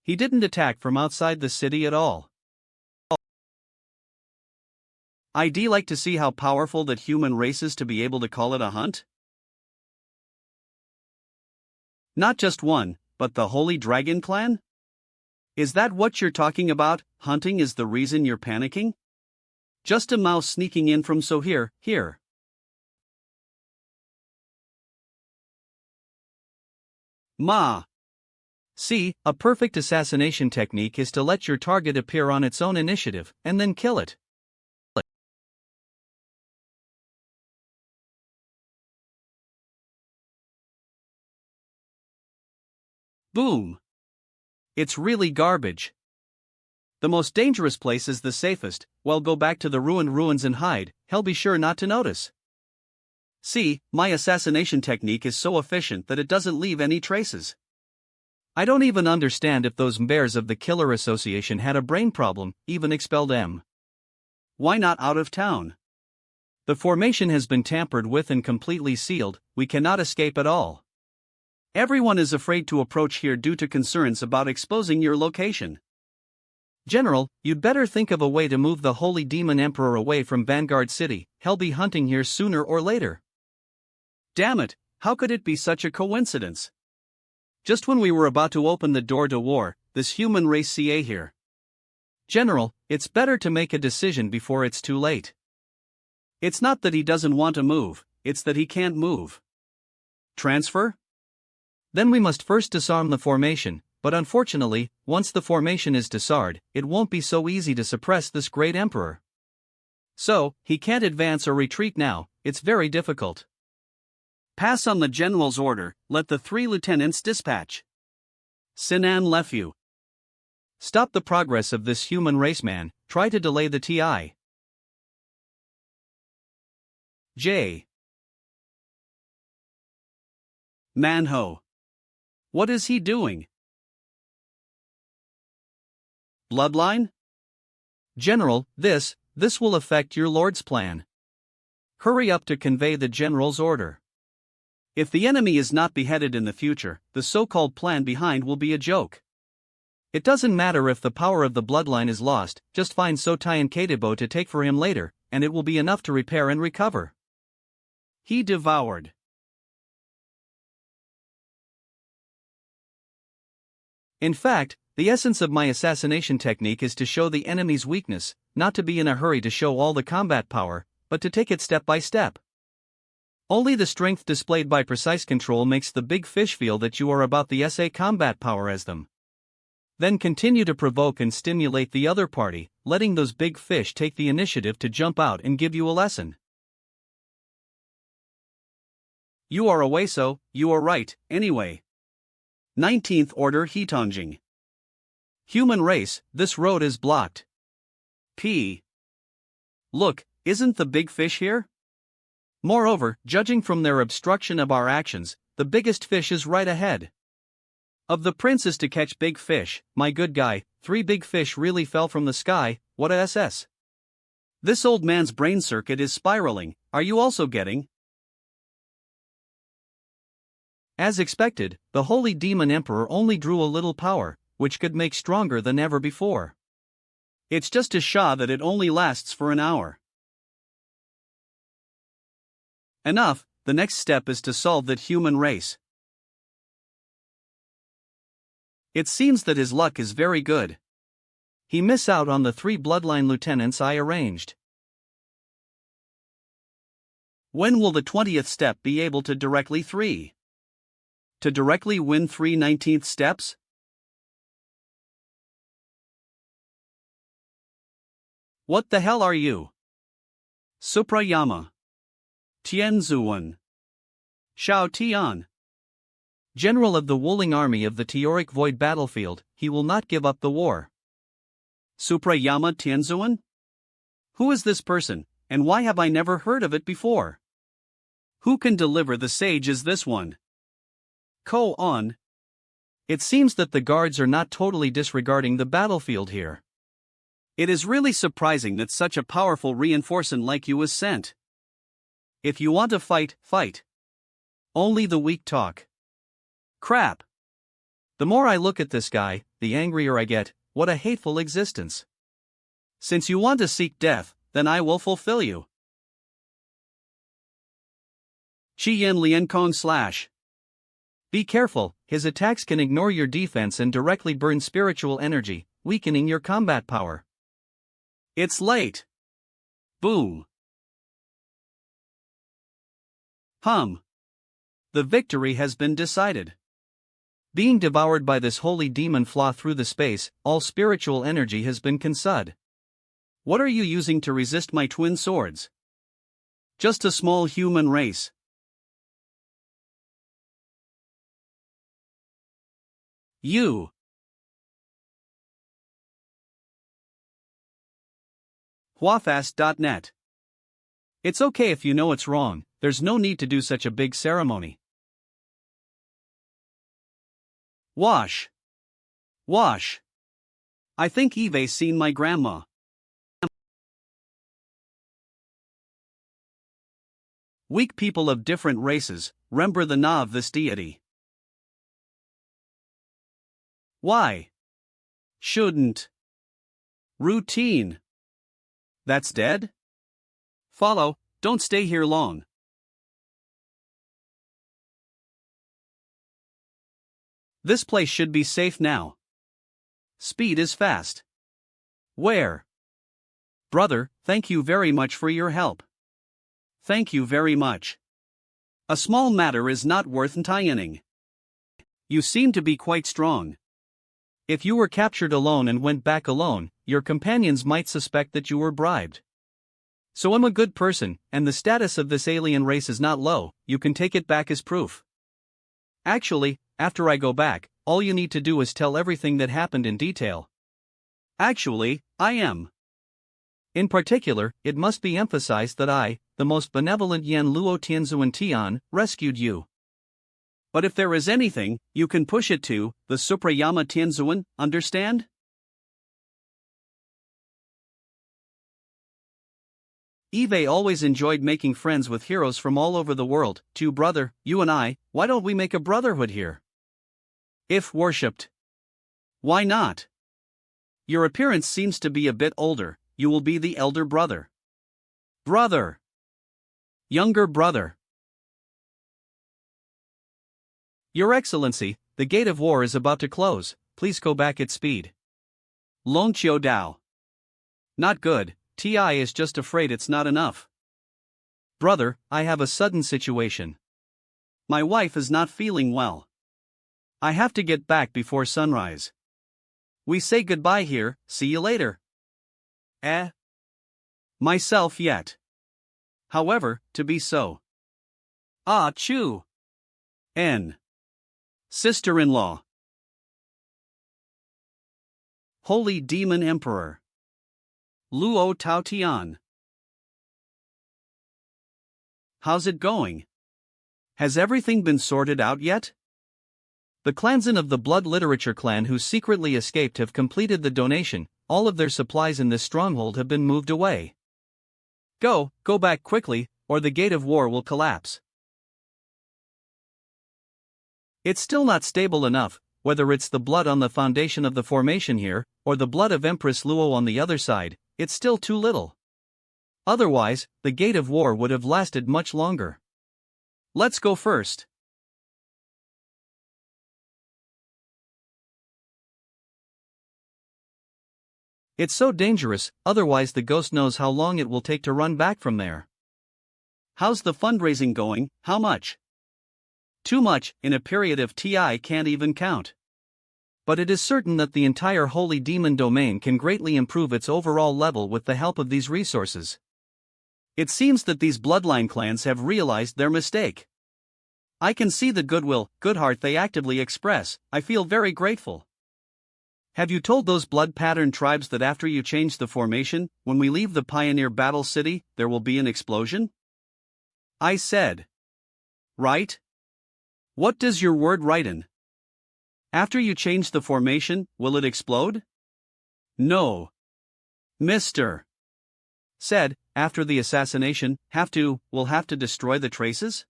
He didn't attack from outside the city at all. I'd like to see how powerful that human race is to be able to call it a hunt. Not just one, but the Holy Dragon Clan? Is that what you're talking about? Hunting is the reason you're panicking? Just a mouse sneaking in from so here. Ma. See, a perfect assassination technique is to let your target appear on its own initiative, and then kill it. Boom. It's really garbage. The most dangerous place is the safest, well go back to the ruined ruins and hide, he'll be sure not to notice. See, my assassination technique is so efficient that it doesn't leave any traces. I don't even understand if those bears of the Killer Association had a brain problem, even expelled M. Why not out of town? The formation has been tampered with and completely sealed, we cannot escape at all. Everyone is afraid to approach here due to concerns about exposing your location. General, you'd better think of a way to move the Holy Demon Emperor away from Vanguard City, he'll be hunting here sooner or later. Damn it, how could it be such a coincidence? Just when we were about to open the door to war, this human race CA here. General, it's better to make a decision before it's too late. It's not that he doesn't want to move, it's that he can't move. Transfer? Then we must first disarm the formation, but unfortunately, once the formation is disarmed, it won't be so easy to suppress this great emperor. So, he can't advance or retreat now, it's very difficult. Pass on the general's order, let the 3 lieutenants dispatch. Sinan Lefu. Stop the progress of this human race man, try to delay the TI. J. Manhwa. What is he doing? Bloodline? General, this will affect your lord's plan. Hurry up to convey the general's order. If the enemy is not beheaded in the future, the so-called plan behind will be a joke. It doesn't matter if the power of the bloodline is lost, just find Sotai and Kadebo to take for him later, and it will be enough to repair and recover. He devoured. In fact, the essence of my assassination technique is to show the enemy's weakness, not to be in a hurry to show all the combat power, but to take it step by step. Only the strength displayed by precise control makes the big fish feel that you are about the SA combat power as them. Then continue to provoke and stimulate the other party, letting those big fish take the initiative to jump out and give you a lesson. You are away, so you are right, anyway. 19th Order Hitongjing. Human race, this road is blocked. P. Look, isn't the big fish here? Moreover, judging from their obstruction of our actions, the biggest fish is right ahead. Of the princes to catch big fish, my good guy, 3 big fish really fell from the sky, what a SS. This old man's brain circuit is spiraling, are you also getting? As expected, the holy demon emperor only drew a little power, which could make stronger than ever before. It's just a Shah that it only lasts for an hour. Enough, the next step is to solve that human race. It seems that his luck is very good. He miss out on the 3 bloodline lieutenants I arranged. When will the 20th step be able to directly win 3 19th steps? What the hell are you? Suprayama. Tianzuan. Shao Tian. General of the Wuling Army of the Teoric Void Battlefield, he will not give up the war. Suprayama Tianzuan? Who is this person, and why have I never heard of it before? Who can deliver the sage as this one? Ko on. It seems that the guards are not totally disregarding the battlefield here. It is really surprising that such a powerful reinforcement like you was sent. If you want to fight, fight. Only the weak talk. Crap. The more I look at this guy, the angrier I get. What a hateful existence. Since you want to seek death, then I will fulfill you. Chi Yen Lian Kong / Be careful, his attacks can ignore your defense and directly burn spiritual energy, weakening your combat power. It's late. Boom. The victory has been decided. Being devoured by this holy demon flaw through the space, all spiritual energy has been consumed. What are you using to resist my twin swords? Just a small human race. You. Huafast.net. It's okay if you know it's wrong, there's no need to do such a big ceremony. Wash. I think Eve's seen my grandma. Weak people of different races, remember the Na of this deity. Why? Shouldn't. Routine. That's dead? Follow, don't stay here long. This place should be safe now. Speed is fast. Where? Brother, thank you very much for your help. Thank you very much. A small matter is not worth untying. You seem to be quite strong. If you were captured alone and went back alone, your companions might suspect that you were bribed. So I'm a good person, and the status of this alien race is not low, you can take it back as proof. Actually, after I go back, all you need to do is tell everything that happened in detail. Actually, I am. In particular, it must be emphasized that I, the most benevolent Yan Luo Tianzuan Tian, rescued you. But if there is anything, you can push it to the Suprayama Tianzuan, understand? Eve always enjoyed making friends with heroes from all over the world. Too, brother, you and I, why don't we make a brotherhood here? If worshipped. Why not? Your appearance seems to be a bit older, you will be the elder brother. Brother. Younger brother. Your Excellency, the gate of war is about to close, please go back at speed. Long Chiu Dao. Not good, TI is just afraid it's not enough. Brother, I have a sudden situation. My wife is not feeling well. I have to get back before sunrise. We say goodbye here, see you later. Myself yet. However, to be so. Ah Chu. N. Sister-in-law. Holy Demon Emperor. Luo Tao Tian. How's it going? Has everything been sorted out yet? The clansmen of the Blood Literature clan who secretly escaped have completed the donation. All of their supplies in this stronghold have been moved away. Go back quickly, or the gate of war will collapse. It's still not stable enough, whether it's the blood on the foundation of the formation here, or the blood of Empress Luo on the other side, it's still too little. Otherwise, the gate of war would have lasted much longer. Let's go first. It's so dangerous, otherwise the ghost knows how long it will take to run back from there. How's the fundraising going, how much? Too much, in a period of TI can't even count. But it is certain that the entire Holy Demon domain can greatly improve its overall level with the help of these resources. It seems that these bloodline clans have realized their mistake. I can see the goodwill, good heart they actively express. I feel very grateful. Have you told those blood pattern tribes that after you change the formation, when we leave the Pioneer Battle City, there will be an explosion? I said. Right? What does your word write in? After you change the formation, will it explode? No. Mr. Said, after the assassination, we'll have to destroy the traces?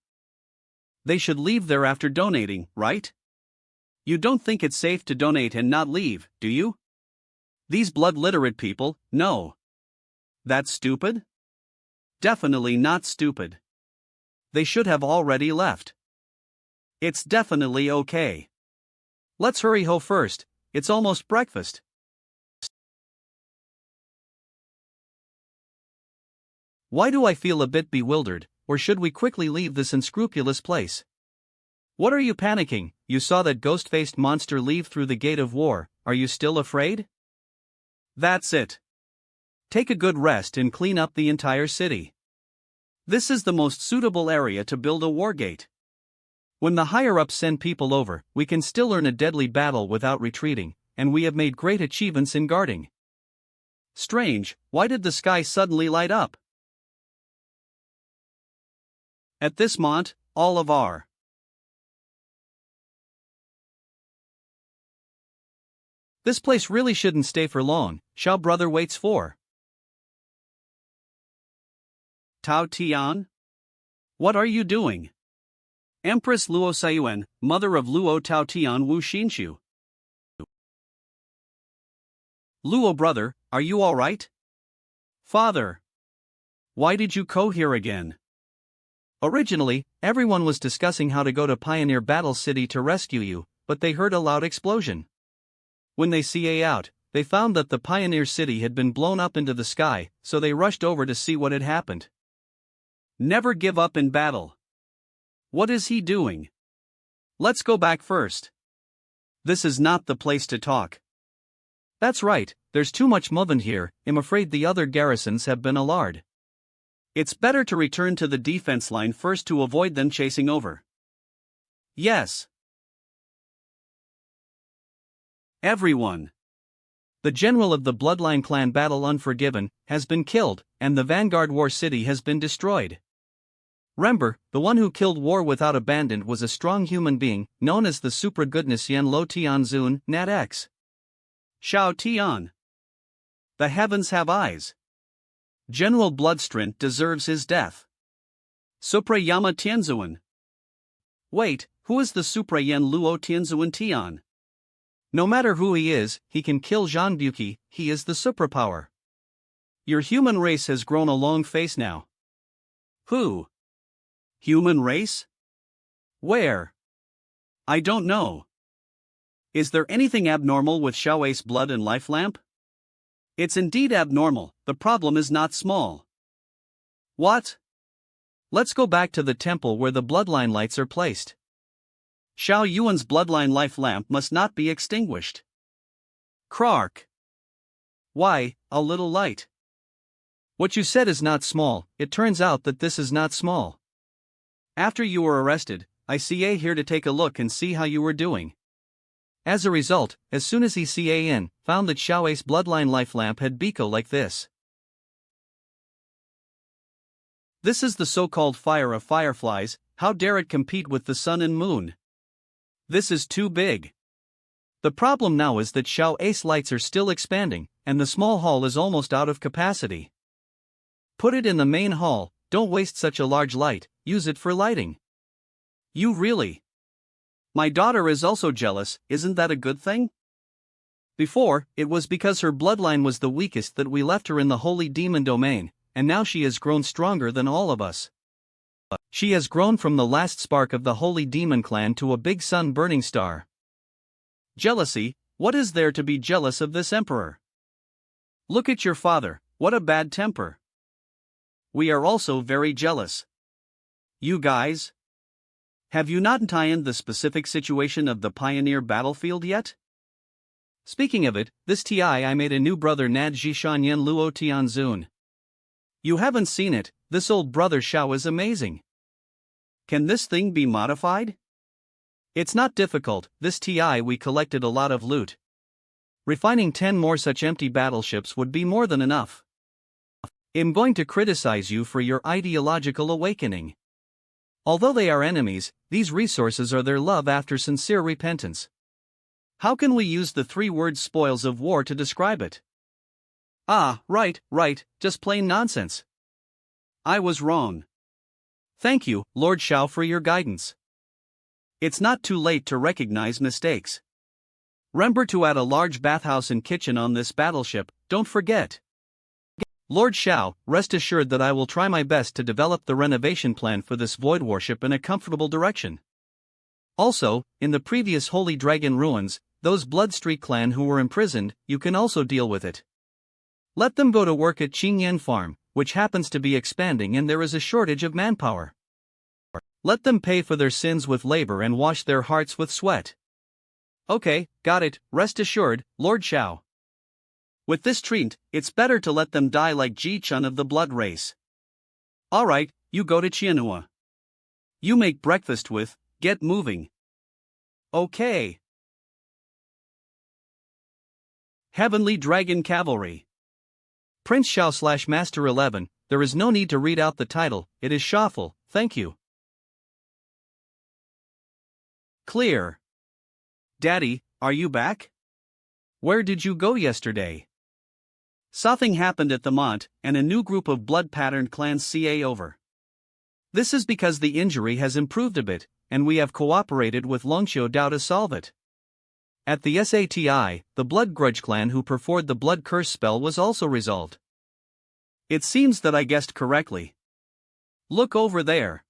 They should leave there after donating, right? You don't think it's safe to donate and not leave, do you? These blood-literate people, no. That's stupid? Definitely not stupid. They should have already left. It's definitely okay. Let's hurry ho first, it's almost breakfast. Why do I feel a bit bewildered, or should we quickly leave this unscrupulous place? What are you panicking? You saw that ghost-faced monster leave through the gate of war, are you still afraid? That's it. Take a good rest and clean up the entire city. This is the most suitable area to build a war gate. When the higher-ups send people over, we can still earn a deadly battle without retreating, and we have made great achievements in guarding. Strange, why did the sky suddenly light up? At this moment, all of our This place really shouldn't stay for long, Xiao brother waits for. Tao Tian? What are you doing? Empress Luo Saiyuan, mother of Luo Tao Tian Wu Xinshu. Luo brother, are you alright? Father. Why did you go here again? Originally, everyone was discussing how to go to Pioneer Battle City to rescue you, but they heard a loud explosion. When they CA out, they found that the Pioneer City had been blown up into the sky, so they rushed over to see what had happened. Never give up in battle. What is he doing? Let's go back first. This is not the place to talk. That's right, there's too much movement here, I'm afraid the other garrisons have been alarmed. It's better to return to the defense line first to avoid them chasing over. Yes. Everyone. The general of the Bloodline Clan Battle Unforgiven has been killed, and the Vanguard War City has been destroyed. Remember, the one who killed War Without Abandon was a strong human being, known as the Supra Goodness Yen Lo Tian Zun, Nat X. Xiao Tian. The heavens have eyes. General Bloodstrint deserves his death. Supra Yama Tianzuan. Wait, who is the Supra Yen Luo Tianzuan Tian? No matter who he is, he can kill Zhang Buki, he is the suprapower. Your human race has grown a long face now. Who? Human race? Where? I don't know. Is there anything abnormal with Xiao's blood and life lamp? It's indeed abnormal, the problem is not small. What? Let's go back to the temple where the bloodline lights are placed. Xiao Yuan's bloodline life lamp must not be extinguished. Krark. Why, a little light. What you said is not small, it turns out that this is not small. After you were arrested, I CA here to take a look and see how you were doing. As a result, as soon as he CA found that Xiao's bloodline life lamp had Biko like this. This is the so-called fire of fireflies, how dare it compete with the sun and moon? This is too big. The problem now is that Xiao's lights are still expanding, and the small hall is almost out of capacity. Put it in the main hall, don't waste such a large light, use it for lighting. You really? My daughter is also jealous, isn't that a good thing? Before, it was because her bloodline was the weakest that we left her in the holy demon domain, and now she has grown stronger than all of us. She has grown from the last spark of the holy demon clan to a big sun burning star. Jealousy, what is there to be jealous of this emperor? Look at your father, what a bad temper. We are also very jealous. You guys? Have you not ironed the specific situation of the Pioneer battlefield yet? Speaking of it, this I made a new brother Nad Jishan Yen Luo Tianzun. You haven't seen it, this old brother Xiao is amazing. Can this thing be modified? It's not difficult, this we collected a lot of loot. Refining 10 more such empty battleships would be more than enough. I'm going to criticize you for your ideological awakening. Although they are enemies, these resources are their love after sincere repentance. How can we use the 3 words spoils of war to describe it? Ah, right, just plain nonsense. I was wrong. Thank you, Lord Xiao, for your guidance. It's not too late to recognize mistakes. Remember to add a large bathhouse and kitchen on this battleship, don't forget. Lord Xiao, rest assured that I will try my best to develop the renovation plan for this void warship in a comfortable direction. Also, in the previous Holy Dragon ruins, those Bloodstreak clan who were imprisoned, you can also deal with it. Let them go to work at Qingyan Farm, which happens to be expanding and there is a shortage of manpower. Let them pay for their sins with labor and wash their hearts with sweat. Okay, got it, rest assured, Lord Xiao. With this treat, it's better to let them die like Ji-chun of the blood race. Alright, you go to Qianhua. You make breakfast with, get moving. Okay. Heavenly Dragon Cavalry. Prince Xiao / Master 11, there is no need to read out the title, it is Shuffle, thank you. Clear. Daddy, are you back? Where did you go yesterday? Something happened at the Mont, and a new group of blood-patterned clans CA over. This is because the injury has improved a bit, and we have cooperated with Longxiu Dao to solve it. At the SATI, the Blood Grudge clan who performed the Blood Curse spell was also resolved. It seems that I guessed correctly. Look over there.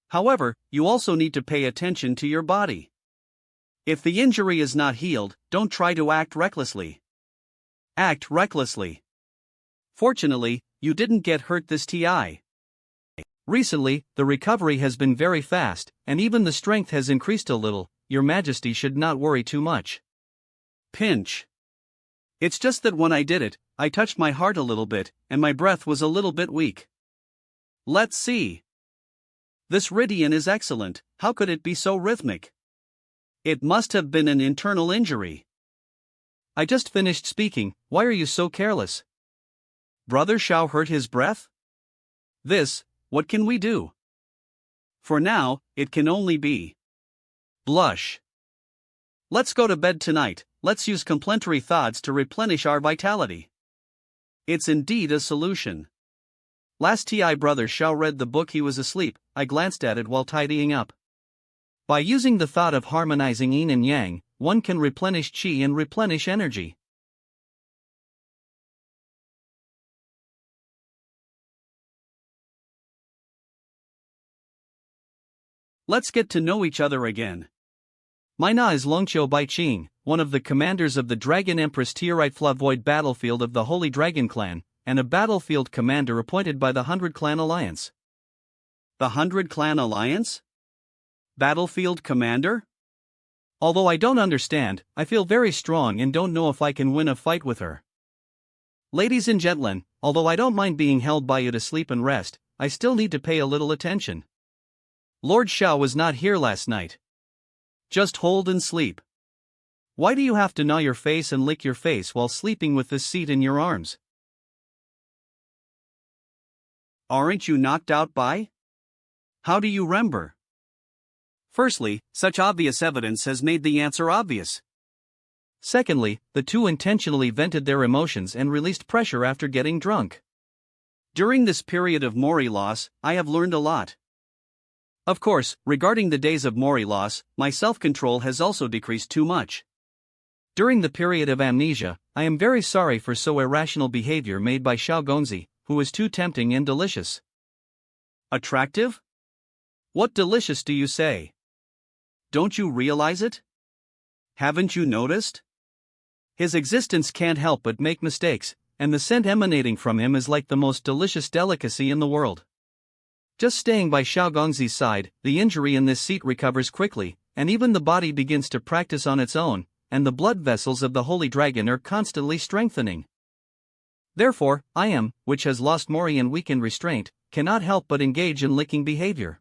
However, you also need to pay attention to your body. If the injury is not healed, don't try to act recklessly. Act recklessly. Fortunately, you didn't get hurt this TI. Recently, the recovery has been very fast, and even the strength has increased a little. Your Majesty should not worry too much. Pinch. It's just that when I did it, I touched my heart a little bit, and my breath was a little bit weak. Let's see. This Ridian is excellent, how could it be so rhythmic? It must have been an internal injury. I just finished speaking, why are you so careless? Brother Xiao hurt his breath? What can we do? For now, it can only be blush. Let's go to bed tonight, let's use complementary thoughts to replenish our vitality. It's indeed a solution. Last brother Xiao read the book he was asleep, I glanced at it while tidying up. By using the thought of harmonizing yin and yang, one can replenish qi and replenish energy. Let's get to know each other again. My name is Longqiu Baiqing, one of the commanders of the Dragon Empress Tierite Flavoid battlefield of the Holy Dragon Clan, and a battlefield commander appointed by the 100 Clan Alliance. The 100 Clan Alliance? Battlefield commander? Although I don't understand, I feel very strong and don't know if I can win a fight with her. Ladies and gentlemen, although I don't mind being held by you to sleep and rest, I still need to pay a little attention. Lord Xiao was not here last night. Just hold and sleep. Why do you have to gnaw your face and lick your face while sleeping with this seat in your arms? Aren't you knocked out by? How do you remember? Firstly, such obvious evidence has made the answer obvious. Secondly, the two intentionally vented their emotions and released pressure after getting drunk. During this period of Mori loss, I have learned a lot. Of course, regarding the days of Mori loss, my self-control has also decreased too much. During the period of amnesia, I am very sorry for so irrational behavior made by Xiao Gongzi, who was too tempting and delicious. Attractive? What delicious do you say? Don't you realize it? Haven't you noticed? His existence can't help but make mistakes, and the scent emanating from him is like the most delicious delicacy in the world. Just staying by Xiao Gongzi's side, the injury in this seat recovers quickly, and even the body begins to practice on its own, and the blood vessels of the Holy Dragon are constantly strengthening. Therefore, I am, which has lost Mori and weakened restraint, cannot help but engage in licking behavior.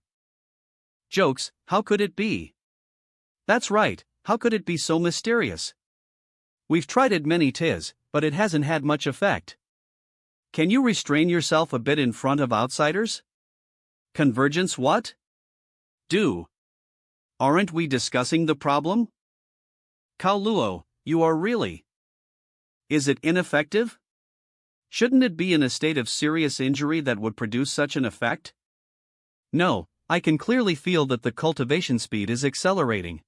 Jokes, how could it be? That's right, how could it be so mysterious? We've tried it many times, but it hasn't had much effect. Can you restrain yourself a bit in front of outsiders? Convergence what? Do. Aren't we discussing the problem? Cao Luo, you are really. Is it ineffective? Shouldn't it be in a state of serious injury that would produce such an effect? No, I can clearly feel that the cultivation speed is accelerating.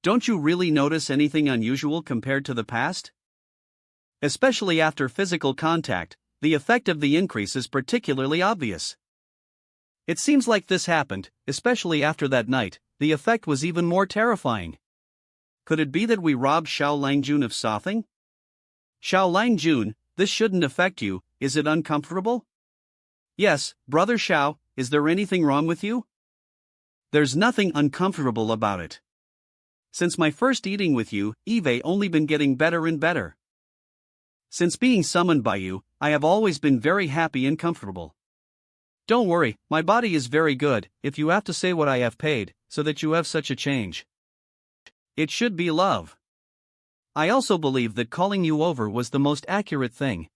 Don't you really notice anything unusual compared to the past? Especially after physical contact, the effect of the increase is particularly obvious. It seems like this happened, especially after that night, the effect was even more terrifying. Could it be that we robbed Xiao Langjun of something? Xiao Langjun, this shouldn't affect you, is it uncomfortable? Yes, Brother Xiao, is there anything wrong with you? There's nothing uncomfortable about it. Since my first eating with you, Eve only been getting better and better. Since being summoned by you, I have always been very happy and comfortable. Don't worry, my body is very good, if you have to say what I have paid, so that you have such a change. It should be love. I also believe that calling you over was the most accurate thing.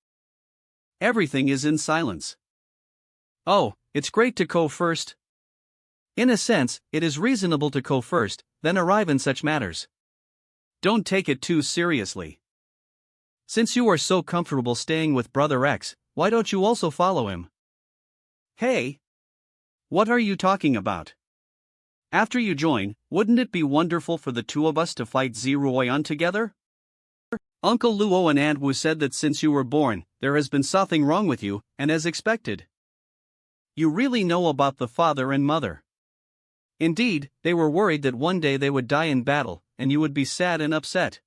Everything is in silence. Oh, it's great to go first. In a sense, it is reasonable to go first, then arrive in such matters. Don't take it too seriously. Since you are so comfortable staying with Brother X, why don't you also follow him? Hey! What are you talking about? After you join, wouldn't it be wonderful for the two of us to fight Zeroyon together? Uncle Luo and Aunt Wu said that since you were born, there has been something wrong with you, and as expected. You really know about the father and mother. Indeed, they were worried that one day they would die in battle, and you would be sad and upset.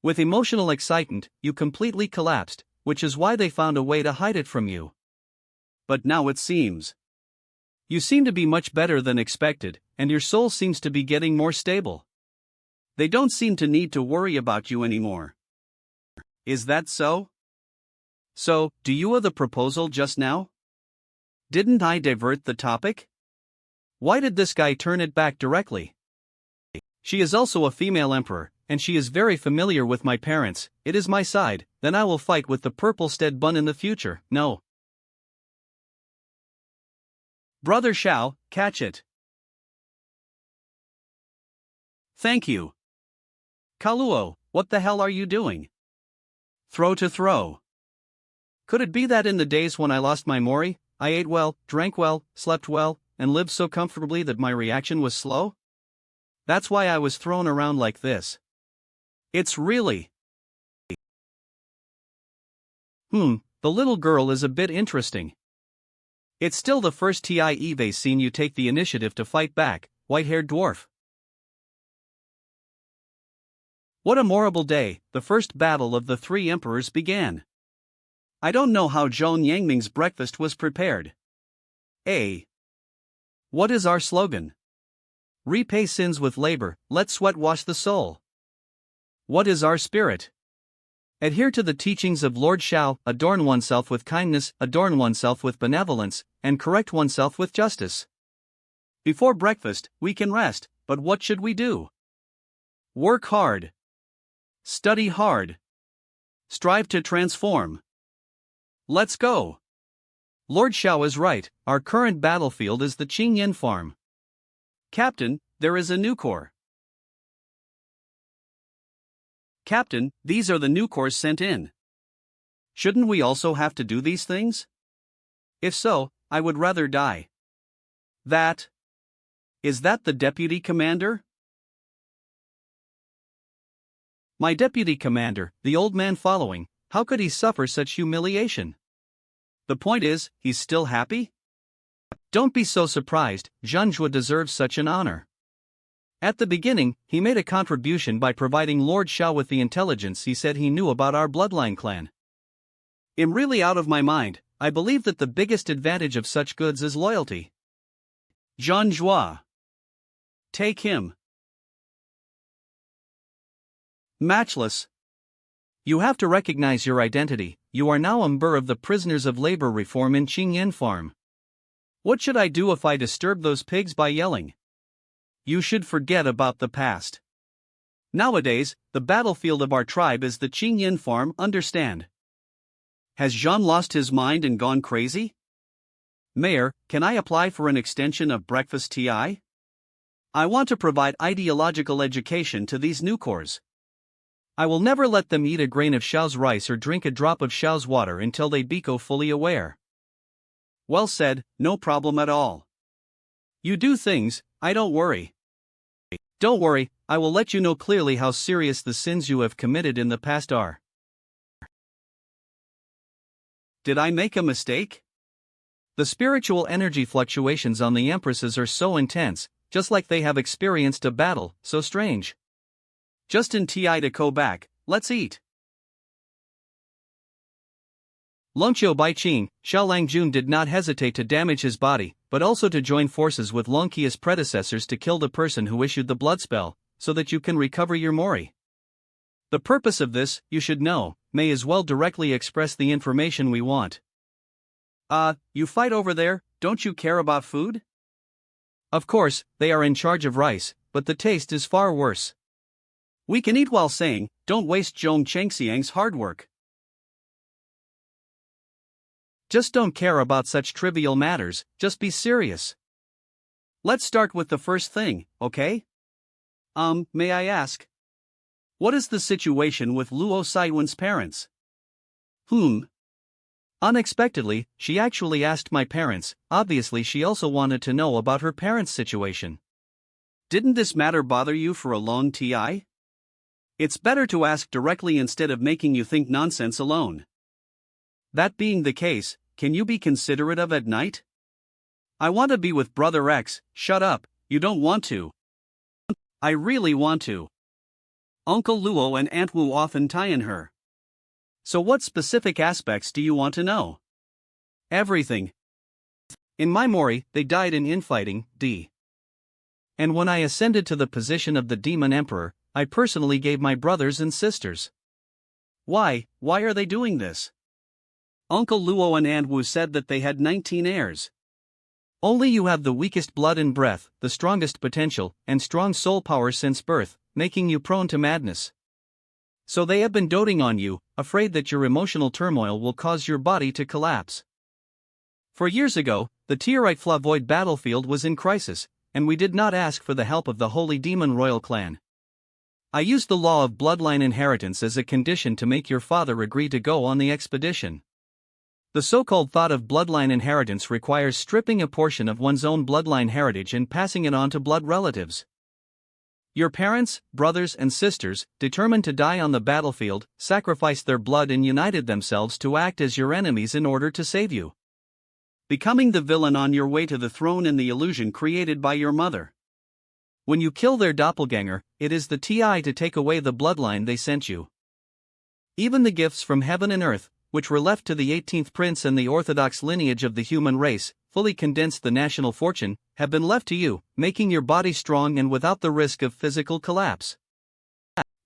With emotional excitement, you completely collapsed, which is why they found a way to hide it from you. But now it seems. You seem to be much better than expected, and your soul seems to be getting more stable. They don't seem to need to worry about you anymore. Is that so? So, do you have the proposal just now? Didn't I divert the topic? Why did this guy turn it back directly? She is also a female emperor, and she is very familiar with my parents. It is my side, then I will fight with the purple stead bun in the future, no. Brother Xiao, catch it. Thank you. Cao Luo, what the hell are you doing? Throw to throw. Could it be that in the days when I lost my Mori, I ate well, drank well, slept well, and lived so comfortably that my reaction was slow? That's why I was thrown around like this. It's really. The little girl is a bit interesting. It's still the first TIE scene you take the initiative to fight back, white-haired dwarf. What a memorable day, the first battle of the three emperors began. I don't know how Zhong Yangming's breakfast was prepared. A. What is our slogan? Repay sins with labor, let sweat wash the soul. What is our spirit? Adhere to the teachings of Lord Shao, adorn oneself with kindness, adorn oneself with benevolence, and correct oneself with justice. Before breakfast, we can rest, but what should we do? Work hard. Study hard. Strive to transform. Let's go. Lord Shao is right, our current battlefield is the Qingyan farm. Captain, there is a new corps. Captain, these are the new corps sent in. Shouldn't we also have to do these things? If so, I would rather die. Is that the deputy commander? My deputy commander, the old man following, how could he suffer such humiliation? The point is, he's still happy? Don't be so surprised, Zhanzhua deserves such an honor. At the beginning, he made a contribution by providing Lord Shao with the intelligence he said he knew about our bloodline clan. I'm really out of my mind, I believe that the biggest advantage of such goods is loyalty. Zhanzhua. Take him. Matchless. You have to recognize your identity, you are now a member of the prisoners of labor reform in Qingyan farm. What should I do if I disturb those pigs by yelling? You should forget about the past. Nowadays, the battlefield of our tribe is the Qingyan farm, understand? Has Jean lost his mind and gone crazy? Mayor, can I apply for an extension of breakfast TI? I want to provide ideological education to these new corps. I will never let them eat a grain of Shao's rice or drink a drop of Shao's water until they become fully aware. Well said, no problem at all. You do things, I don't worry. Don't worry, I will let you know clearly how serious the sins you have committed in the past are. Did I make a mistake? The spiritual energy fluctuations on the Empresses are so intense, just like they have experienced a battle, so strange. Just in TI to go back, let's eat. Longqiu Baiqing, Xiao Langjun did not hesitate to damage his body, but also to join forces with Longqia's predecessors to kill the person who issued the blood spell, so that you can recover your mori. The purpose of this, you should know, may as well directly express the information we want. You fight over there, don't you care about food? Of course, they are in charge of rice, but the taste is far worse. We can eat while saying, don't waste Zhong Chengxiang's hard work. Just don't care about such trivial matters, just be serious. Let's start with the first thing, okay? May I ask? What is the situation with Luo Saiwen's parents? Unexpectedly, she actually asked my parents, obviously she also wanted to know about her parents' situation. Didn't this matter bother you for a long TI? It's better to ask directly instead of making you think nonsense alone. That being the case, can you be considerate of at night? I want to be with Brother X, shut up, you don't want to. I really want to. Uncle Luo and Aunt Wu often tie in her. So what specific aspects do you want to know? Everything. In my mori, they died in infighting, And when I ascended to the position of the Demon Emperor, I personally gave my brothers and sisters. Why are they doing this? Uncle Luo and Aunt Wu said that they had 19 heirs. Only you have the weakest blood and breath, the strongest potential, and strong soul power since birth, making you prone to madness. So they have been doting on you, afraid that your emotional turmoil will cause your body to collapse. For years ago, the Tierite Flavoid battlefield was in crisis, and we did not ask for the help of the Holy Demon Royal Clan. I used the law of bloodline inheritance as a condition to make your father agree to go on the expedition. The so-called thought of bloodline inheritance requires stripping a portion of one's own bloodline heritage and passing it on to blood relatives. Your parents, brothers and sisters, determined to die on the battlefield, sacrificed their blood and united themselves to act as your enemies in order to save you. becoming the villain on your way to the throne in the illusion created by your mother. When you kill their doppelganger, it is the TI to take away the bloodline they sent you. Even the gifts from heaven and earth, which were left to the 18th prince and the orthodox lineage of the human race, fully condensed the national fortune, have been left to you, making your body strong and without the risk of physical collapse.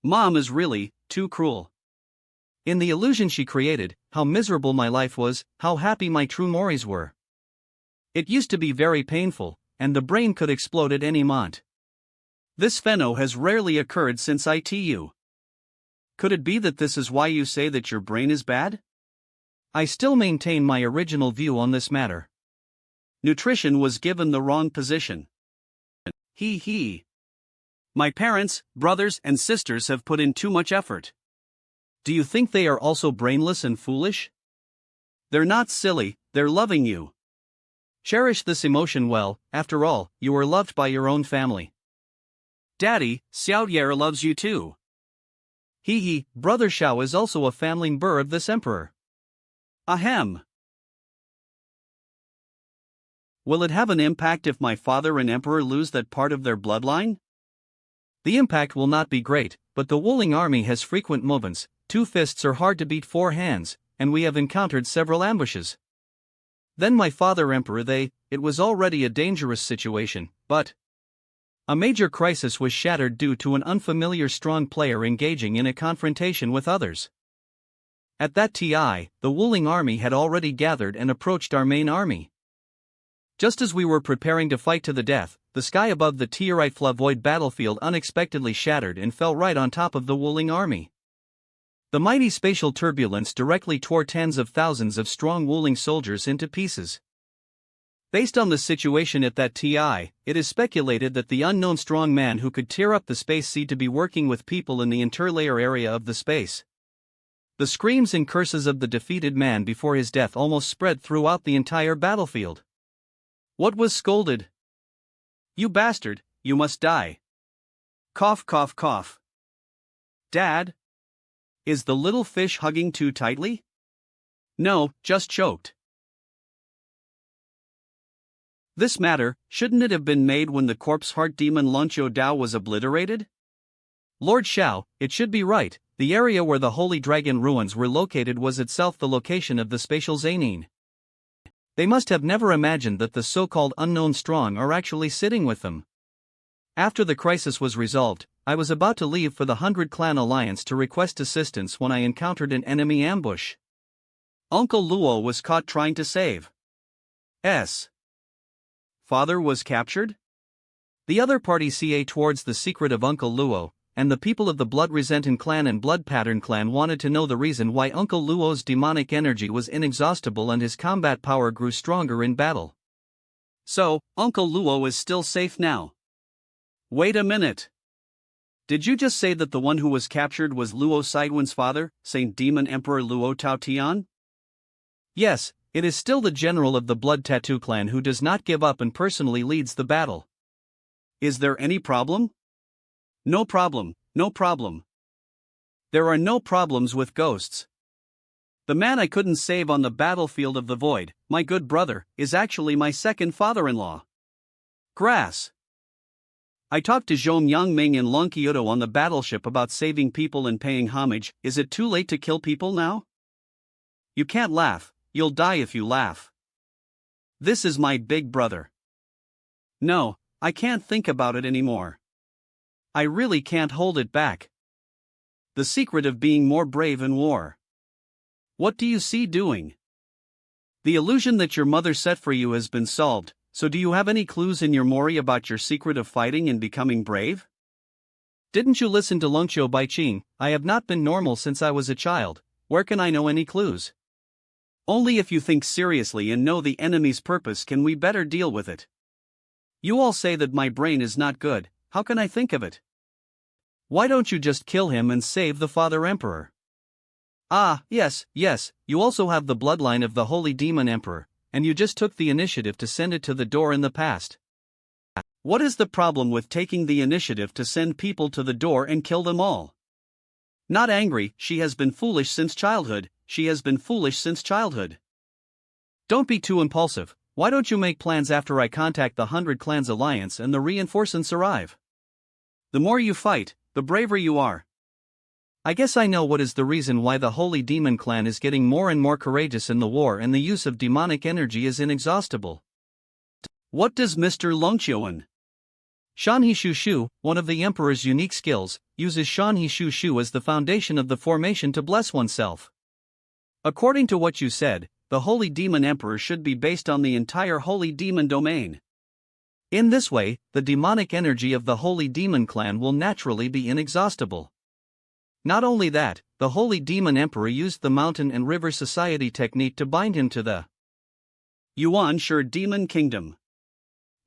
Mom is really too cruel. In the illusion she created, how miserable my life was, how happy my true Moris were. It used to be very painful, and the brain could explode at any moment. This pheno has rarely occurred since ITU. Could it be that this is why you say that your brain is bad? I still maintain my original view on this matter. Nutrition was given the wrong position. He. My parents, brothers, and sisters have put in too much effort. Do you think they are also brainless and foolish? They're not silly, they're loving you. Cherish this emotion well, after all, you are loved by your own family. Daddy, Xiaoyer loves you too. Brother Xiao is also a family member of this emperor. Ahem. Will it have an impact if my father and emperor lose that part of their bloodline? The impact will not be great, but the Wuling army has frequent movements, 2 fists are hard to beat 4 hands, and we have encountered several ambushes. Then my father emperor it was already a dangerous situation, but a major crisis was shattered due to an unfamiliar strong player engaging in a confrontation with others. At that TI, the Wuling army had already gathered and approached our main army. Just as we were preparing to fight to the death, the sky above the Tierite Flavoid battlefield unexpectedly shattered and fell right on top of the Wuling army. The mighty spatial turbulence directly tore tens of thousands of strong Wuling soldiers into pieces. Based on the situation at that TI, it is speculated that the unknown strong man who could tear up the space seemed to be working with people in the interlayer area of the space. The screams and curses of the defeated man before his death almost spread throughout the entire battlefield. What was scolded? You bastard, you must die. Cough, cough, cough. Dad? Is the little fish hugging too tightly? No, just choked. This matter, shouldn't it have been made when the corpse heart demon Luncho Dao was obliterated? Lord Xiao, it should be right, the area where the holy dragon ruins were located was itself the location of the spatial Zanin. They must have never imagined that the so-called unknown strong are actually sitting with them. After the crisis was resolved, I was about to leave for the 100 Clan Alliance to request assistance when I encountered an enemy ambush. Uncle Luo was caught trying to save. Father was captured? The other party CA towards the secret of Uncle Luo, and the people of the Blood Resentant clan and Blood Pattern clan wanted to know the reason why Uncle Luo's demonic energy was inexhaustible and his combat power grew stronger in battle. So, Uncle Luo is still safe now. Wait a minute. Did you just say that the one who was captured was Luo Sidewin's father, Saint Demon Emperor Luo Taotian? Yes, it is still the general of the Blood Tattoo clan who does not give up and personally leads the battle. Is there any problem? No problem, no problem. There are no problems with ghosts. The man I couldn't save on the battlefield of the void, my good brother, is actually my second father-in-law. Grass. I talked to Zhong Yangming and Long Kyoto on the battleship about saving people and paying homage. Is it too late to kill people now? You can't laugh, you'll die if you laugh. This is my big brother. No, I can't think about it anymore. I really can't hold it back. The secret of being more brave in war. What do you see doing? The illusion that your mother set for you has been solved, so do you have any clues in your mori about your secret of fighting and becoming brave? Didn't you listen to Longqiu Baiqing? I have not been normal since I was a child. Where can I know any clues? Only if you think seriously and know the enemy's purpose can we better deal with it. You all say that my brain is not good, how can I think of it? Why don't you just kill him and save the Father Emperor? Ah, yes, you also have the bloodline of the Holy Demon Emperor, and you just took the initiative to send it to the door in the past. What is the problem with taking the initiative to send people to the door and kill them all? Not angry, she has been foolish since childhood, Don't be too impulsive. Why don't you make plans after I contact the 100 Clans Alliance and the reinforcements arrive? The more you fight, the braver you are. I guess I know what is the reason why the Holy Demon Clan is getting more and more courageous in the war, and the use of demonic energy is inexhaustible. What does Mr. Longqiuan? Shanhe Shushu, one of the Emperor's unique skills, uses Shanhe Shushu as the foundation of the formation to bless oneself. According to what you said, the Holy Demon Emperor should be based on the entire Holy Demon domain. In this way, the demonic energy of the Holy Demon Clan will naturally be inexhaustible. Not only that, the Holy Demon Emperor used the Mountain and River Society technique to bind him to the Yuan-Shi Demon Kingdom.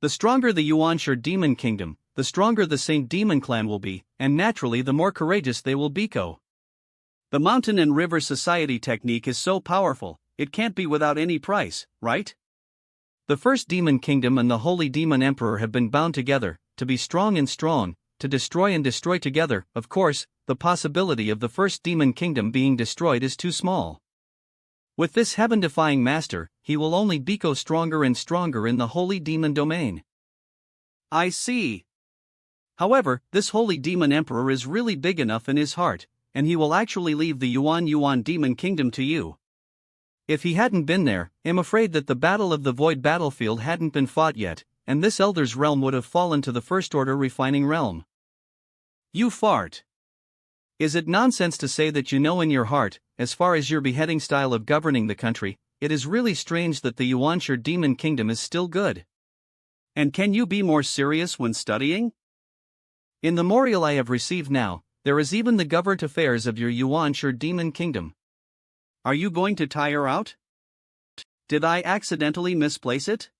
The stronger the Yuan-Shi Demon Kingdom, the stronger the Saint Demon Clan will be, and naturally the more courageous they will become. The Mountain and River Society technique is so powerful, it can't be without any price, right? The First Demon Kingdom and the Holy Demon Emperor have been bound together, to be strong and strong, to destroy and destroy together. Of course, the possibility of the First Demon Kingdom being destroyed is too small. With this heaven-defying master, he will only become stronger and stronger in the Holy Demon domain. I see. However, this Holy Demon Emperor is really big enough in his heart, and he will actually leave the Yuan Demon Kingdom to you. If he hadn't been there, I'm afraid that the Battle of the Void battlefield hadn't been fought yet, and this Elder's realm would have fallen to the First Order refining realm. You fart. Is it nonsense to say that you know in your heart, as far as your beheading style of governing the country, it is really strange that the Yuan-Shi Demon Kingdom is still good? And can you be more serious when studying? In the memorial I have received now, there is even the government affairs of your Yuan-Shi Demon Kingdom. Are you going to tie her out? Did I accidentally misplace it?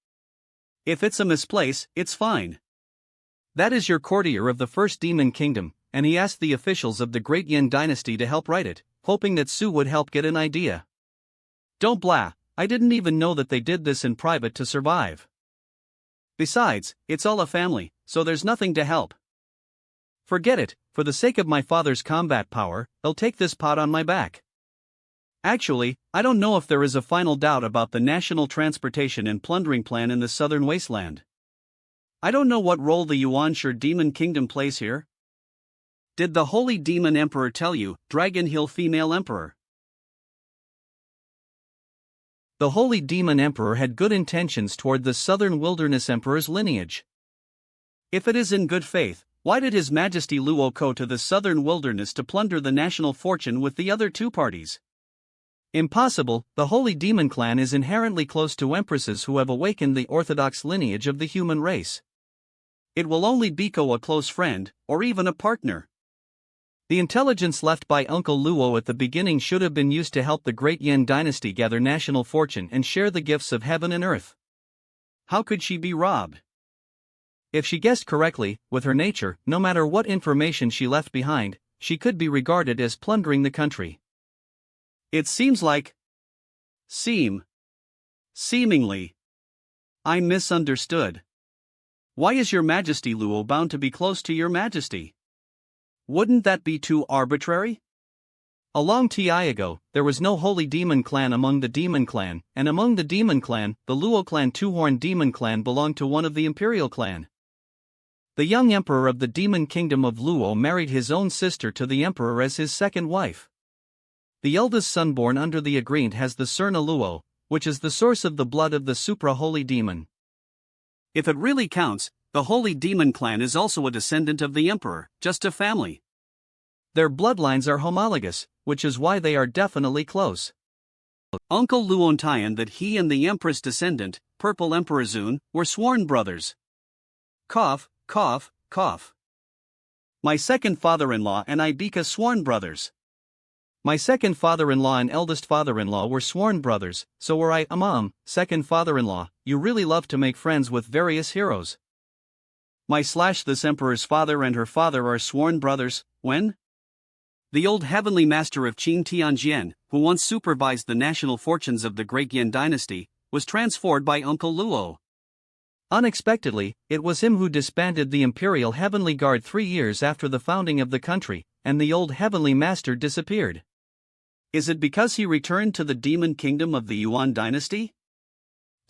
If it's a misplace, it's fine. That is your courtier of the First Demon Kingdom, and he asked the officials of the Great Yin Dynasty to help write it, hoping that Su would help get an idea. Don't blah, I didn't even know that they did this in private to survive. Besides, it's all a family, so there's nothing to help. Forget it, for the sake of my father's combat power, I'll take this pot on my back. Actually, I don't know if there is a final doubt about the national transportation and plundering plan in the southern wasteland. I don't know what role the Yuan-Shi Demon Kingdom plays here. Did the Holy Demon Emperor tell you, Dragon Hill Female Emperor? The Holy Demon Emperor had good intentions toward the Southern Wilderness Emperor's lineage. If it is in good faith, why did His Majesty Luo go to the Southern Wilderness to plunder the national fortune with the other two parties? Impossible. The Holy Demon Clan is inherently close to empresses who have awakened the orthodox lineage of the human race. It will only become a close friend, or even a partner. The intelligence left by Uncle Luo at the beginning should have been used to help the Great Yin Dynasty gather national fortune and share the gifts of heaven and earth. How could she be robbed? If she guessed correctly, with her nature, no matter what information she left behind, she could be regarded as plundering the country. It seems like... Seemingly. I misunderstood. Why is Your Majesty Luo bound to be close to Your Majesty? Wouldn't that be too arbitrary? A long time ago, there was no Holy Demon Clan among the Demon Clan, and among the Demon Clan, the Luo Clan Two-Horn Demon Clan belonged to one of the Imperial Clan. The young Emperor of the Demon Kingdom of Luo married his own sister to the Emperor as his second wife. The eldest son born under the agreement has the Serna Luo, which is the source of the blood of the supra-holy demon. If it really counts, the Holy Demon Clan is also a descendant of the Emperor, just a family. Their bloodlines are homologous, which is why they are definitely close. Uncle Luon Tian that he and the Empress descendant, Purple Emperor Zun, were sworn brothers. Cough, cough, cough. My second father-in-law and I became sworn brothers. My second father-in-law and eldest father-in-law were sworn brothers, so were I, second father-in-law. You really love to make friends with various heroes. This emperor's father and her father are sworn brothers. When? The old heavenly master of Qing Tianjian, who once supervised the national fortunes of the Great Yin Dynasty, was transformed by Uncle Luo. Unexpectedly, it was him who disbanded the Imperial Heavenly Guard 3 years after the founding of the country, and the old heavenly master disappeared. Is it because he returned to the demon kingdom of the Yuan dynasty?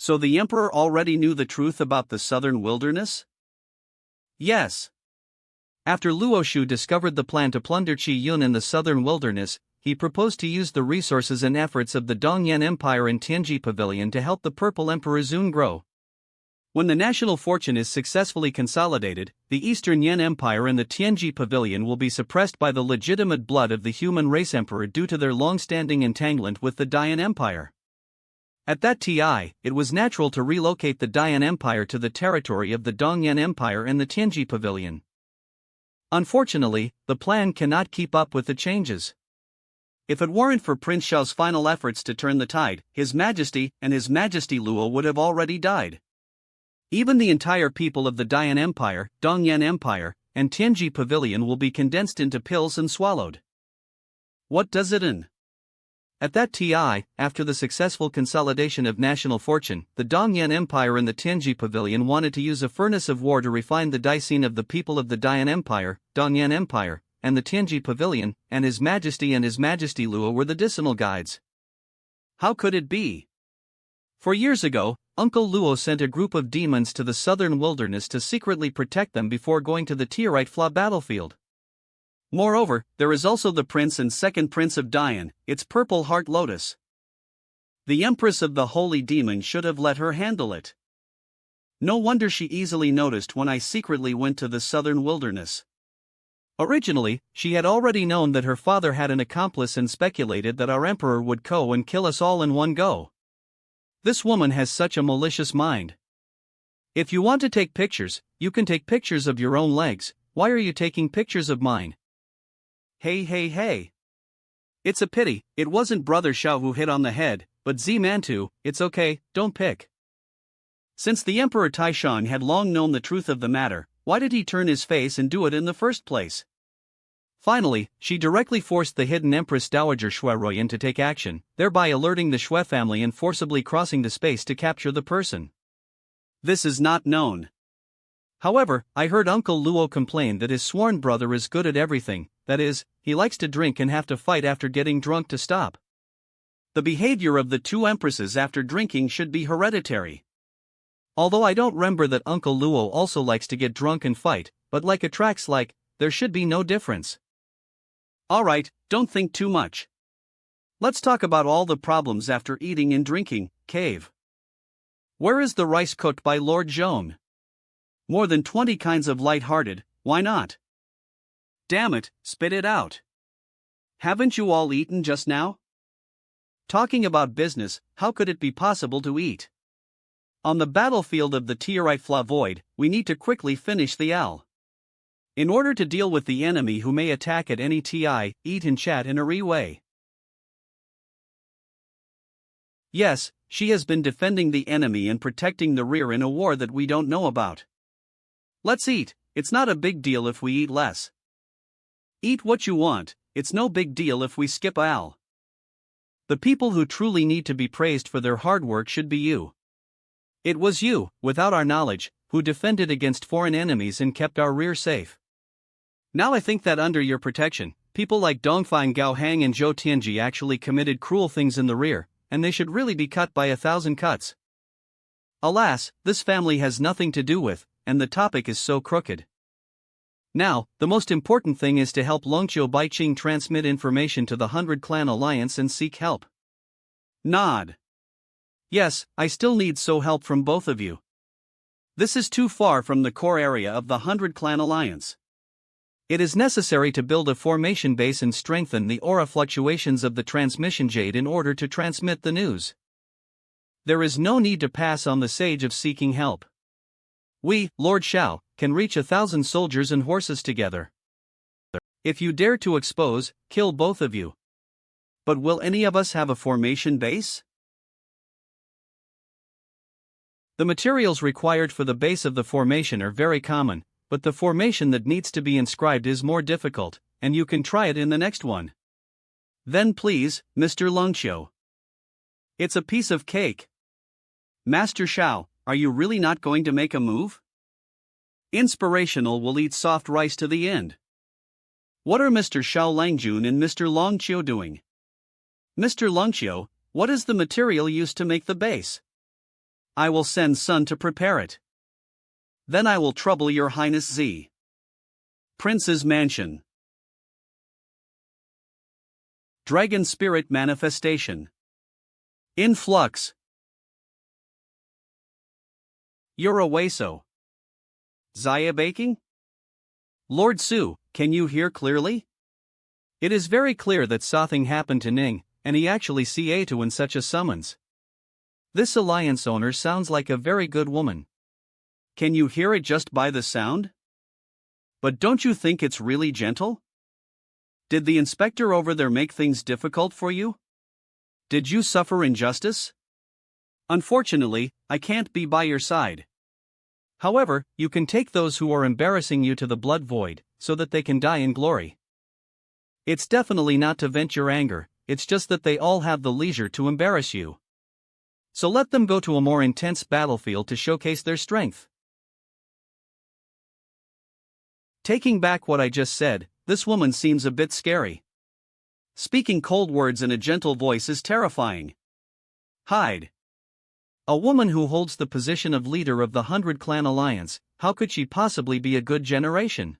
So the emperor already knew the truth about the southern wilderness? Yes. After Luo Shu discovered the plan to plunder Qi Yun in the southern wilderness, he proposed to use the resources and efforts of the Dongyan Empire in Tianji Pavilion to help the Purple Emperor Zun grow. When the national fortune is successfully consolidated, the Eastern Yan Empire and the Tianji Pavilion will be suppressed by the legitimate blood of the human race emperor due to their long-standing entanglement with the Dayan Empire. At that time, it was natural to relocate the Dayan Empire to the territory of the Dongyan Empire and the Tianji Pavilion. Unfortunately, the plan cannot keep up with the changes. If it weren't for Prince Xiao's final efforts to turn the tide, His Majesty and His Majesty Luo would have already died. Even the entire people of the Dayan Empire, Dongyan Empire, and Tianji Pavilion will be condensed into pills and swallowed. What does it mean? At that time, after the successful consolidation of national fortune, the Dongyan Empire and the Tianji Pavilion wanted to use a furnace of war to refine the daicine of the people of the Dayan Empire, Dongyan Empire, and the Tianji Pavilion, and His Majesty Luo were the decimal guides. How could it be? For years ago, Uncle Luo sent a group of demons to the southern wilderness to secretly protect them before going to the Tiarite Fla battlefield. Moreover, there is also the prince and second prince of Dayan, its purple heart lotus. The Empress of the Holy Demon should have let her handle it. No wonder she easily noticed when I secretly went to the southern wilderness. Originally, she had already known that her father had an accomplice and speculated that our emperor would go and kill us all in one go. This woman has such a malicious mind. If you want to take pictures, you can take pictures of your own legs. Why are you taking pictures of mine? Hey. It's a pity, it wasn't Brother Xiao who hit on the head, but Z-Mantu, it's okay, don't pick. Since the Emperor Taishan had long known the truth of the matter, why did he turn his face and do it in the first place? Finally, she directly forced the hidden Empress Dowager Shui Ruoyan to take action, thereby alerting the Shui family and forcibly crossing the space to capture the person. This is not known. However, I heard Uncle Luo complain that his sworn brother is good at everything, that is, he likes to drink and have to fight after getting drunk to stop. The behavior of the two empresses after drinking should be hereditary. Although I don't remember that Uncle Luo also likes to get drunk and fight, but like attracts like, there should be no difference. Alright, don't think too much. Let's talk about all the problems after eating and drinking, cave. Where is the rice cooked by Lord Zhong? More than 20 kinds of light-hearted, why not? Damn it, spit it out. Haven't you all eaten just now? Talking about business, how could it be possible to eat? On the battlefield of the Tiarite Fla Void, we need to quickly finish the L. In order to deal with the enemy who may attack at any TI, eat and chat in a way. Yes, she has been defending the enemy and protecting the rear in a war that we don't know about. Let's eat, it's not a big deal if we eat less. Eat what you want, it's no big deal if we skip Al. The people who truly need to be praised for their hard work should be you. It was you, without our knowledge, who defended against foreign enemies and kept our rear safe. Now I think that under your protection, people like Dongfang Gaohang and Zhou Tianji actually committed cruel things in the rear, and they should really be cut by 1,000 cuts. Alas, this family has nothing to do with, and the topic is so crooked. Now, the most important thing is to help Longqiu Baiqing transmit information to the 100 Clan Alliance and seek help. Nod. Yes, I still need help from both of you. This is too far from the core area of the 100 Clan Alliance. It is necessary to build a formation base and strengthen the aura fluctuations of the transmission jade in order to transmit the news. There is no need to pass on the sage of seeking help. We, Lord Xiao, can reach 1,000 soldiers and horses together. If you dare to expose, kill both of you. But will any of us have a formation base? The materials required for the base of the formation are very common, but the formation that needs to be inscribed is more difficult, and you can try it in the next one. Then please, Mr. Longqiu. It's a piece of cake. Master Xiao, are you really not going to make a move? Inspirational will eat soft rice to the end. What are Mr. Xiao Langjun and Mr. Longqiu doing? Mr. Longqiu, what is the material used to make the base? I will send Sun to prepare it. Then I will trouble your highness Z. Prince's mansion. Dragon spirit manifestation. Influx. Urawaso. Zaya baking? Lord Su, can you hear clearly? It is very clear that something happened to Ning, and he actually ca to in such a summons. This alliance owner sounds like a very good woman. Can you hear it just by the sound? But don't you think it's really gentle? Did the inspector over there make things difficult for you? Did you suffer injustice? Unfortunately, I can't be by your side. However, you can take those who are embarrassing you to the blood void, so that they can die in glory. It's definitely not to vent your anger, it's just that they all have the leisure to embarrass you. So let them go to a more intense battlefield to showcase their strength. Taking back what I just said, this woman seems a bit scary. Speaking cold words in a gentle voice is terrifying. Hide. A woman who holds the position of leader of the 100 Clan Alliance, how could she possibly be a good generation?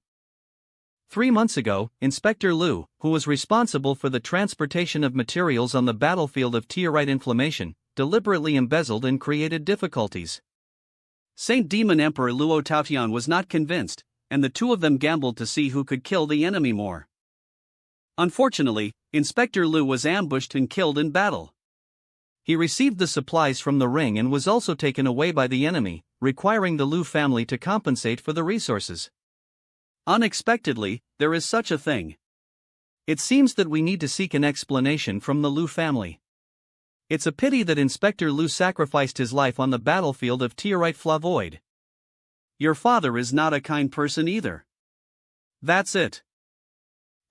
3 months ago, Inspector Liu, who was responsible for the transportation of materials on the battlefield of Teorite inflammation, deliberately embezzled and created difficulties. Saint Demon Emperor Luo Taotian was not convinced, and the two of them gambled to see who could kill the enemy more. Unfortunately, Inspector Liu was ambushed and killed in battle. He received the supplies from the ring and was also taken away by the enemy, requiring the Liu family to compensate for the resources. Unexpectedly, there is such a thing. It seems that we need to seek an explanation from the Liu family. It's a pity that Inspector Liu sacrificed his life on the battlefield of Teorite Flavoid. Your father is not a kind person either. That's it.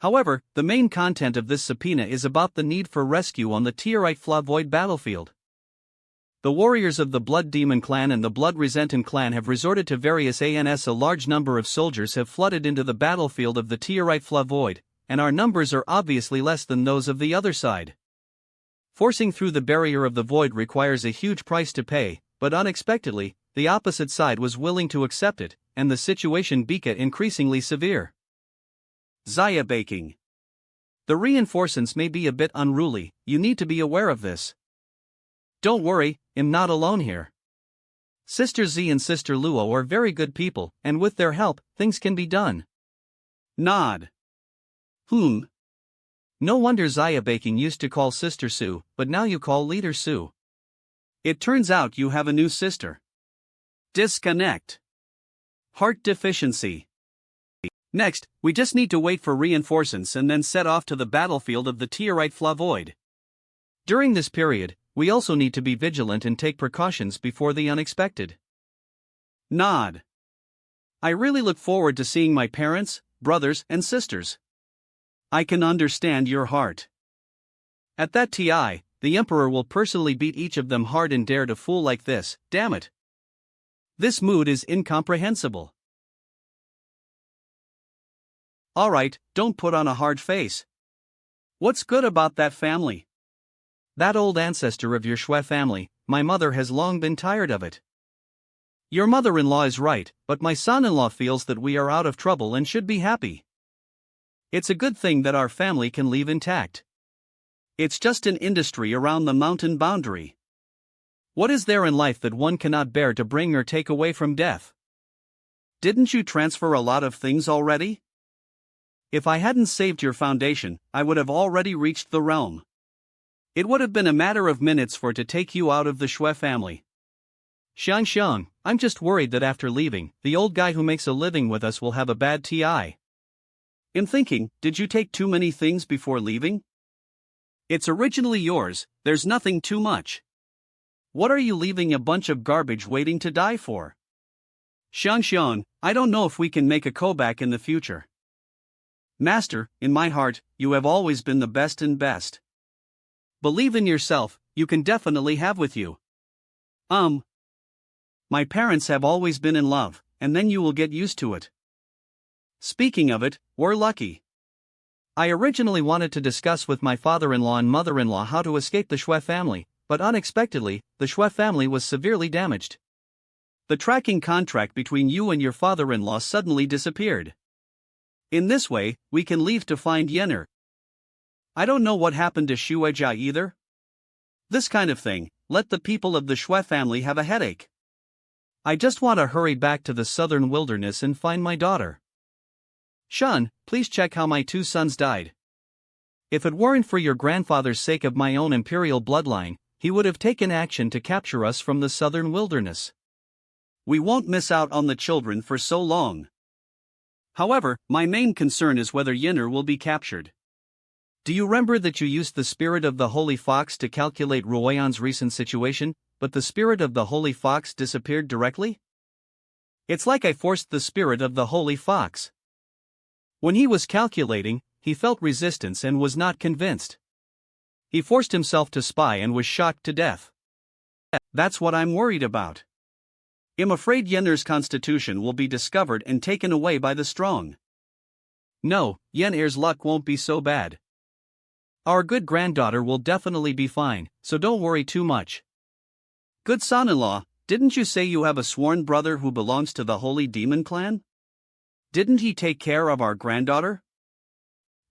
However, the main content of this subpoena is about the need for rescue on the Teorite Flavoid battlefield. The warriors of the Blood Demon clan and the Blood Resentant clan have resorted to various ANS. A large number of soldiers have flooded into the battlefield of the Teorite Flavoid, and our numbers are obviously less than those of the other side. Forcing through the barrier of the void requires a huge price to pay, but unexpectedly, the opposite side was willing to accept it, and the situation became increasingly severe. Zaya baking. The reinforcements may be a bit unruly, you need to be aware of this. Don't worry, I'm not alone here. Sister Z and Sister Luo are very good people, and with their help, things can be done. Nod. No wonder Zaya baking used to call Sister Su, but now you call Leader Su. It turns out you have a new sister. Disconnect. Heart deficiency. Next, we just need to wait for reinforcements and then set off to the battlefield of the Teorite Flavoid. During this period, we also need to be vigilant and take precautions before the unexpected. Nod. I really look forward to seeing my parents, brothers, and sisters. I can understand your heart. At that TI, the Emperor will personally beat each of them hard and dare to fool like this, damn it. This mood is incomprehensible. Alright, don't put on a hard face. What's good about that family? That old ancestor of your Shui family, my mother has long been tired of it. Your mother-in-law is right, but my son-in-law feels that we are out of trouble and should be happy. It's a good thing that our family can leave intact. It's just an industry around the mountain boundary. What is there in life that one cannot bear to bring or take away from death? Didn't you transfer a lot of things already? If I hadn't saved your foundation, I would have already reached the realm. It would have been a matter of minutes for it to take you out of the Shui family. Xiang, I'm just worried that after leaving, the old guy who makes a living with us will have a bad TI. I'm thinking, did you take too many things before leaving? It's originally yours, there's nothing too much. What are you leaving a bunch of garbage waiting to die for? Xiang, I don't know if we can make a comeback in the future. Master, in my heart, you have always been the best and best. Believe in yourself, you can definitely have with you. My parents have always been in love, and then you will get used to it. Speaking of it, we're lucky. I originally wanted to discuss with my father-in-law and mother-in-law how to escape the Shui family, but unexpectedly, the Shui family was severely damaged. The tracking contract between you and your father-in-law suddenly disappeared. In this way, we can leave to find Yenner. I don't know what happened to Shueijia either. This kind of thing, let the people of the Shui family have a headache. I just want to hurry back to the southern wilderness and find my daughter. Shun, please check how my 2 sons died. If it weren't for your grandfather's sake of my own imperial bloodline, he would have taken action to capture us from the southern wilderness. We won't miss out on the children for so long. However, my main concern is whether Yenner will be captured. Do you remember that you used the spirit of the Holy Fox to calculate Ruoyan's recent situation, but the spirit of the Holy Fox disappeared directly? It's like I forced the spirit of the Holy Fox. When he was calculating, he felt resistance and was not convinced. He forced himself to spy and was shocked to death. That's what I'm worried about. I'm afraid Yenner's constitution will be discovered and taken away by the strong. No, Yenner's luck won't be so bad. Our good granddaughter will definitely be fine, so don't worry too much. Good son-in-law, didn't you say you have a sworn brother who belongs to the Holy Demon clan? Didn't he take care of our granddaughter?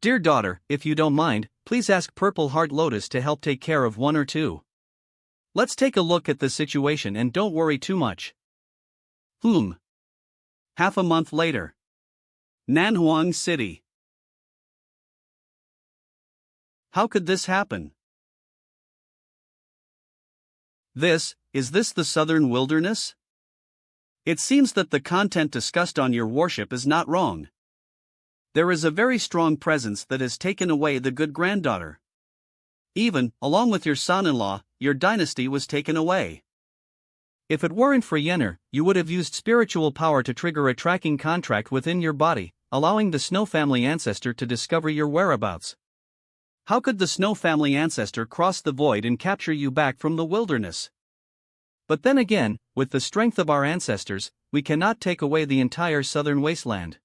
Dear daughter, if you don't mind, please ask Purple Heart Lotus to help take care of 1 or 2. Let's take a look at the situation and don't worry too much. Half a month later. Nanhuang City. How could this happen? Is this the southern wilderness? It seems that the content discussed on your warship is not wrong. There is a very strong presence that has taken away the good granddaughter. Even, along with your son-in-law, your dynasty was taken away. If it weren't for Yenner, you would have used spiritual power to trigger a tracking contract within your body, allowing the Snow family ancestor to discover your whereabouts. How could the Snow family ancestor cross the void and capture you back from the wilderness? But then again, with the strength of our ancestors, we cannot take away the entire southern wasteland.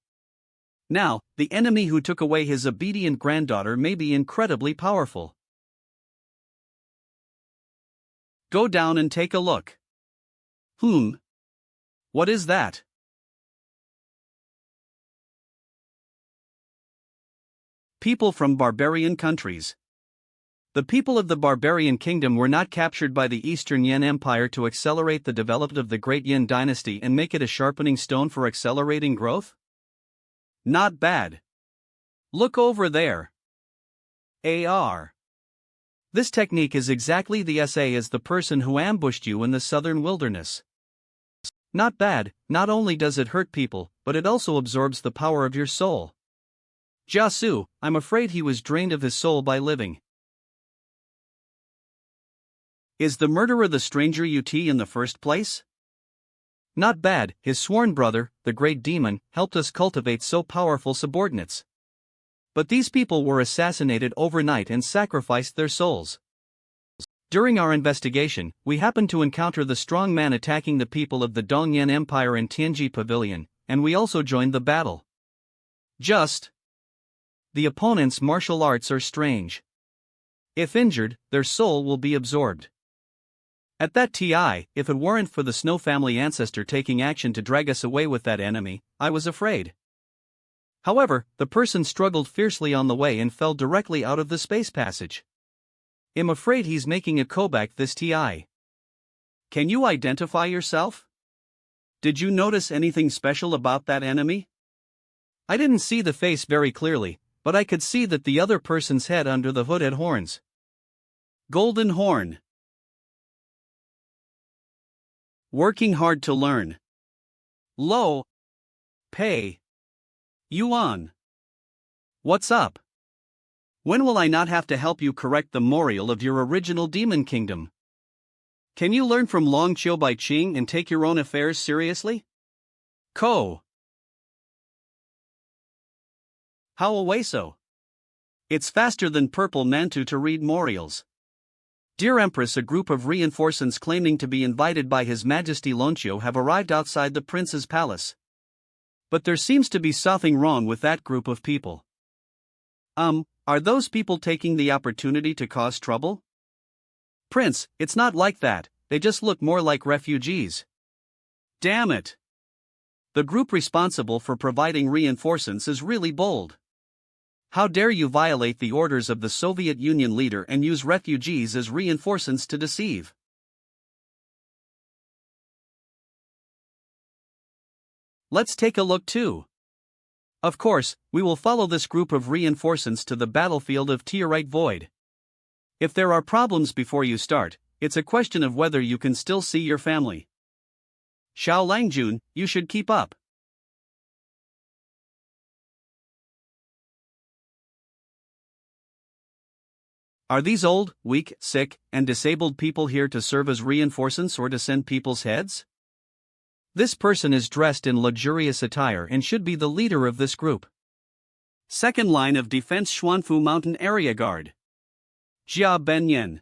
Now, the enemy who took away his obedient granddaughter may be incredibly powerful. Go down and take a look. What is that? People from barbarian countries. The people of the barbarian kingdom were not captured by the Eastern Yan Empire to accelerate the development of the Great Yan dynasty and make it a sharpening stone for accelerating growth? Not bad. Look over there. AR. This technique is exactly the same as the person who ambushed you in the southern wilderness. Not bad, not only does it hurt people, but it also absorbs the power of your soul. Jiasu, I'm afraid he was drained of his soul by living. Is the murderer the stranger UT in the first place? Not bad, his sworn brother, the great demon, helped us cultivate so powerful subordinates. But these people were assassinated overnight and sacrificed their souls. During our investigation, we happened to encounter the strong man attacking the people of the Dongyan Empire in Tianji Pavilion, and we also joined the battle. The opponent's martial arts are strange. If injured, their soul will be absorbed. At that TI, if it weren't for the Snow family ancestor taking action to drag us away with that enemy, I was afraid. However, the person struggled fiercely on the way and fell directly out of the space passage. I'm afraid he's making a comeback this TI. Can you identify yourself? Did you notice anything special about that enemy? I didn't see the face very clearly, but I could see that the other person's head under the hood had horns. Golden horn. Working hard to learn. Low pay. Yuan. What's up? When will I not have to help you correct the memorial of your original demon kingdom? Can you learn from Long Chiu Bai Ching and take your own affairs seriously? Ko. How away so? It's faster than Purple Mantu to read memorials. Dear Empress, a group of reinforcements claiming to be invited by His Majesty Lonqiu have arrived outside the prince's palace. But there seems to be something wrong with that group of people. Are those people taking the opportunity to cause trouble? Prince, it's not like that, they just look more like refugees. Damn it! The group responsible for providing reinforcements is really bold. How dare you violate the orders of the Soviet Union leader and use refugees as reinforcements to deceive? Let's take a look too. Of course, we will follow this group of reinforcements to the battlefield of Teorite Void. If there are problems before you start, it's a question of whether you can still see your family. Xiao Langjun, you should keep up. Are these old, weak, sick, and disabled people here to serve as reinforcements or to send people's heads? This person is dressed in luxurious attire and should be the leader of this group. Second line of defense, Xuanfu Mountain Area Guard. Jia Benyan.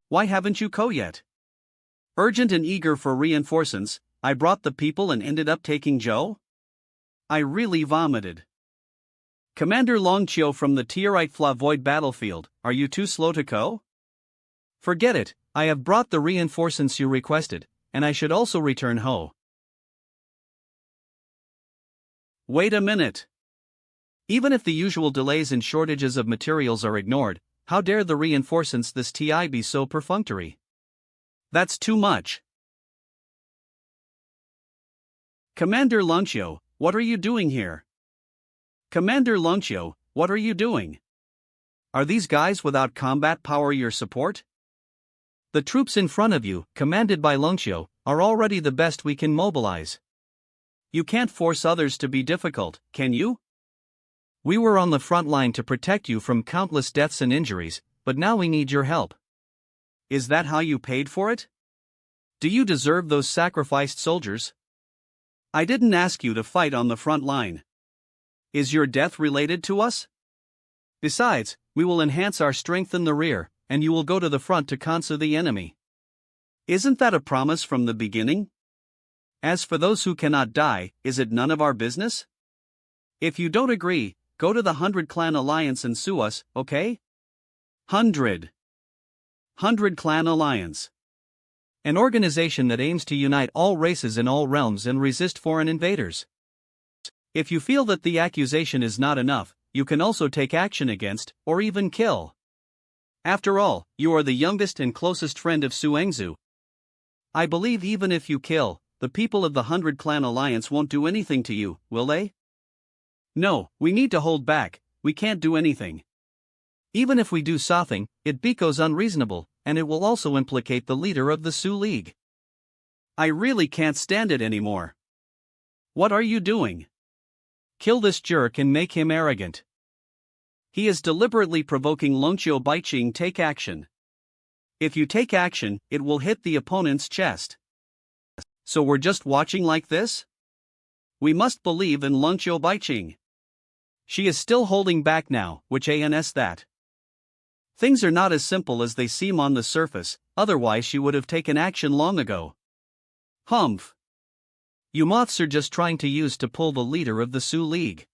Why haven't you yet? Urgent and eager for reinforcements, I brought the people and ended up taking Zhou? I really vomited. Commander Longqiu from the Teorite Void battlefield, are you too slow to go? Forget it, I have brought the reinforcements you requested, and I should also return Ho. Wait a minute. Even if the usual delays and shortages of materials are ignored, how dare the reinforcements this TI be so perfunctory? That's too much. Commander Longqiu, what are you doing here? Commander Longqiu, what are you doing? Are these guys without combat power your support? The troops in front of you, commanded by Longqiu, are already the best we can mobilize. You can't force others to be difficult, can you? We were on the front line to protect you from countless deaths and injuries, but now we need your help. Is that how you paid for it? Do you deserve those sacrificed soldiers? I didn't ask you to fight on the front line. Is your death related to us? Besides, we will enhance our strength in the rear, and you will go to the front to conquer the enemy. Isn't that a promise from the beginning? As for those who cannot die, is it none of our business? If you don't agree, go to the 100 Clan Alliance and sue us, okay? 100 Clan Alliance. An organization that aims to unite all races in all realms and resist foreign invaders. If you feel that the accusation is not enough, you can also take action against, or even kill. After all, you are the youngest and closest friend of Su Engzu. I believe even if you kill, the people of the 100 Clan Alliance won't do anything to you, will they? No, we need to hold back, we can't do anything. Even if we do something, it becomes unreasonable, and it will also implicate the leader of the Su League. I really can't stand it anymore. What are you doing? Kill this jerk and make him arrogant. He is deliberately provoking Longqiu Baiqing take action. If you take action, it will hit the opponent's chest. So we're just watching like this? We must believe in Longqiu Baiqing. She is still holding back now, which ans that. Things are not as simple as they seem on the surface, otherwise she would have taken action long ago. Humph. You moths are just trying to use to pull the leader of the Su League.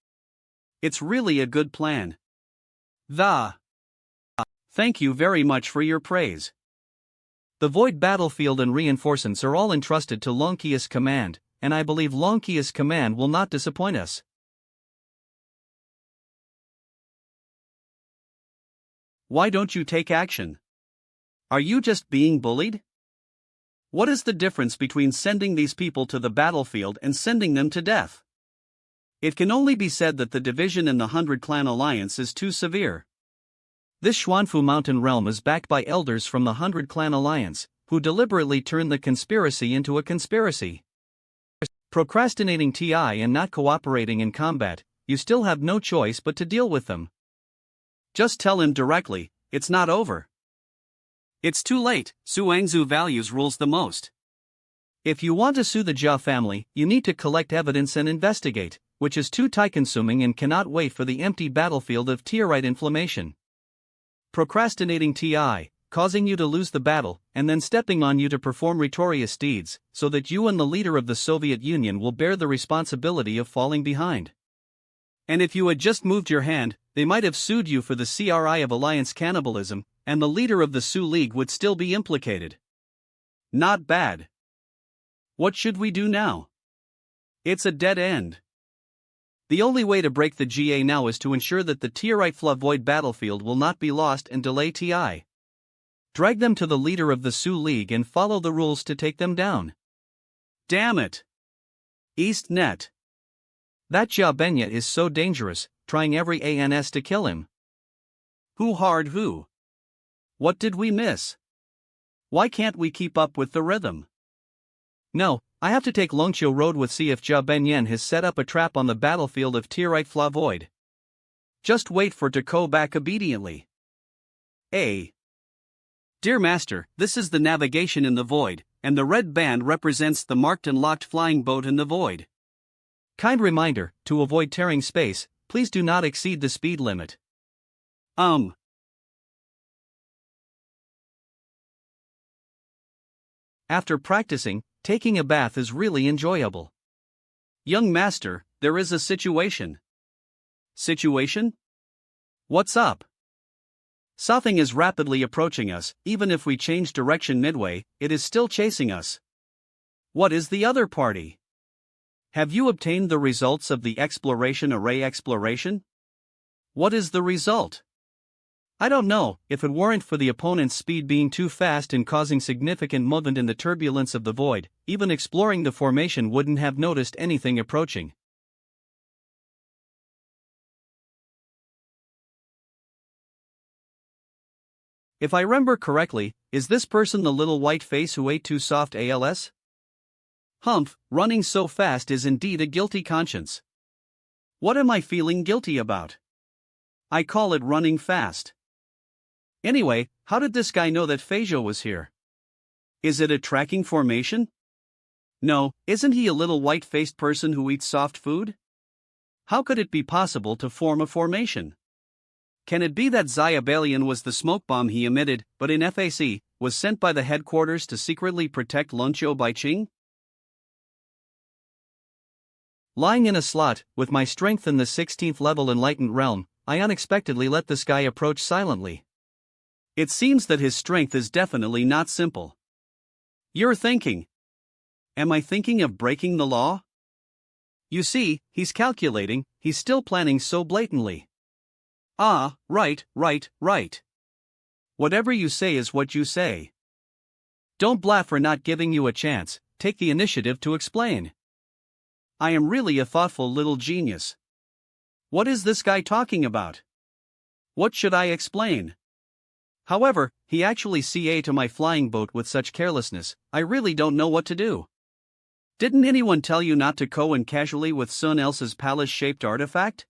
It's really a good plan. Thank you very much for your praise. The Void battlefield and reinforcements are all entrusted to Longqiu's command, and I believe Longqiu's command will not disappoint us. Why don't you take action? Are you just being bullied? What is the difference between sending these people to the battlefield and sending them to death? It can only be said that the division in the 100 Clan Alliance is too severe. This Xuanfu Mountain realm is backed by elders from the 100 Clan Alliance, who deliberately turned the conspiracy into a conspiracy. Procrastinating TI and not cooperating in combat, you still have no choice but to deal with them. Just tell him directly, it's not over. It's too late, Su Engzu values rules the most. If you want to sue the Jia family, you need to collect evidence and investigate, which is too time-consuming and cannot wait for the empty battlefield of Teorite inflammation. Procrastinating TI, causing you to lose the battle, and then stepping on you to perform meritorious deeds, so that you and the leader of the Soviet Union will bear the responsibility of falling behind. And if you had just moved your hand, they might have sued you for the CRI of alliance cannibalism, and the leader of the Sioux League would still be implicated. Not bad. What should we do now? It's a dead end. The only way to break the GA now is to ensure that the Tierite Flavoid battlefield will not be lost and delay TI. Drag them to the leader of the Sioux League and follow the rules to take them down. Damn it! East Net. That Jabenya is so dangerous, trying every ANS to kill him. Who hard who? What did we miss? Why can't we keep up with the rhythm? No, I have to take Longqiu Road with see if Jia has set up a trap on the battlefield of Tierite Flavoid. Just wait for to go back obediently. A. Dear Master, this is the navigation in the void, and the red band represents the marked and locked flying boat in the void. Kind reminder, to avoid tearing space, please do not exceed the speed limit. After practicing, taking a bath is really enjoyable. Young master, there is a situation. Situation? What's up? Something is rapidly approaching us. Even if we change direction midway, it is still chasing us. What is the other party? Have you obtained the results of the exploration array exploration? What is the result? I don't know. If it weren't for the opponent's speed being too fast and causing significant movement in the turbulence of the void, even exploring the formation wouldn't have noticed anything approaching. If I remember correctly, is this person the little white face who ate too soft ALS? Humph, running so fast is indeed a guilty conscience. What am I feeling guilty about? I call it running fast. Anyway, how did this guy know that Feijo was here? Is it a tracking formation? No, isn't he a little white-faced person who eats soft food? How could it be possible to form a formation? Can it be that Zyabalian was the smoke bomb he emitted, but in FAC, was sent by the headquarters to secretly protect Longqiu Baiqing? Lying in a slot, with my strength in the 16th level enlightened realm, I unexpectedly let this guy approach silently. It seems that his strength is definitely not simple. You're thinking. Am I thinking of breaking the law? You see, he's calculating, he's still planning so blatantly. Ah, right. Whatever you say is what you say. Don't bluff for not giving you a chance, take the initiative to explain. I am really a thoughtful little genius. What is this guy talking about? What should I explain? However, he actually CA to my flying boat with such carelessness, I really don't know what to do. Didn't anyone tell you not to go in casually with Sun Elsa's palace-shaped artifact?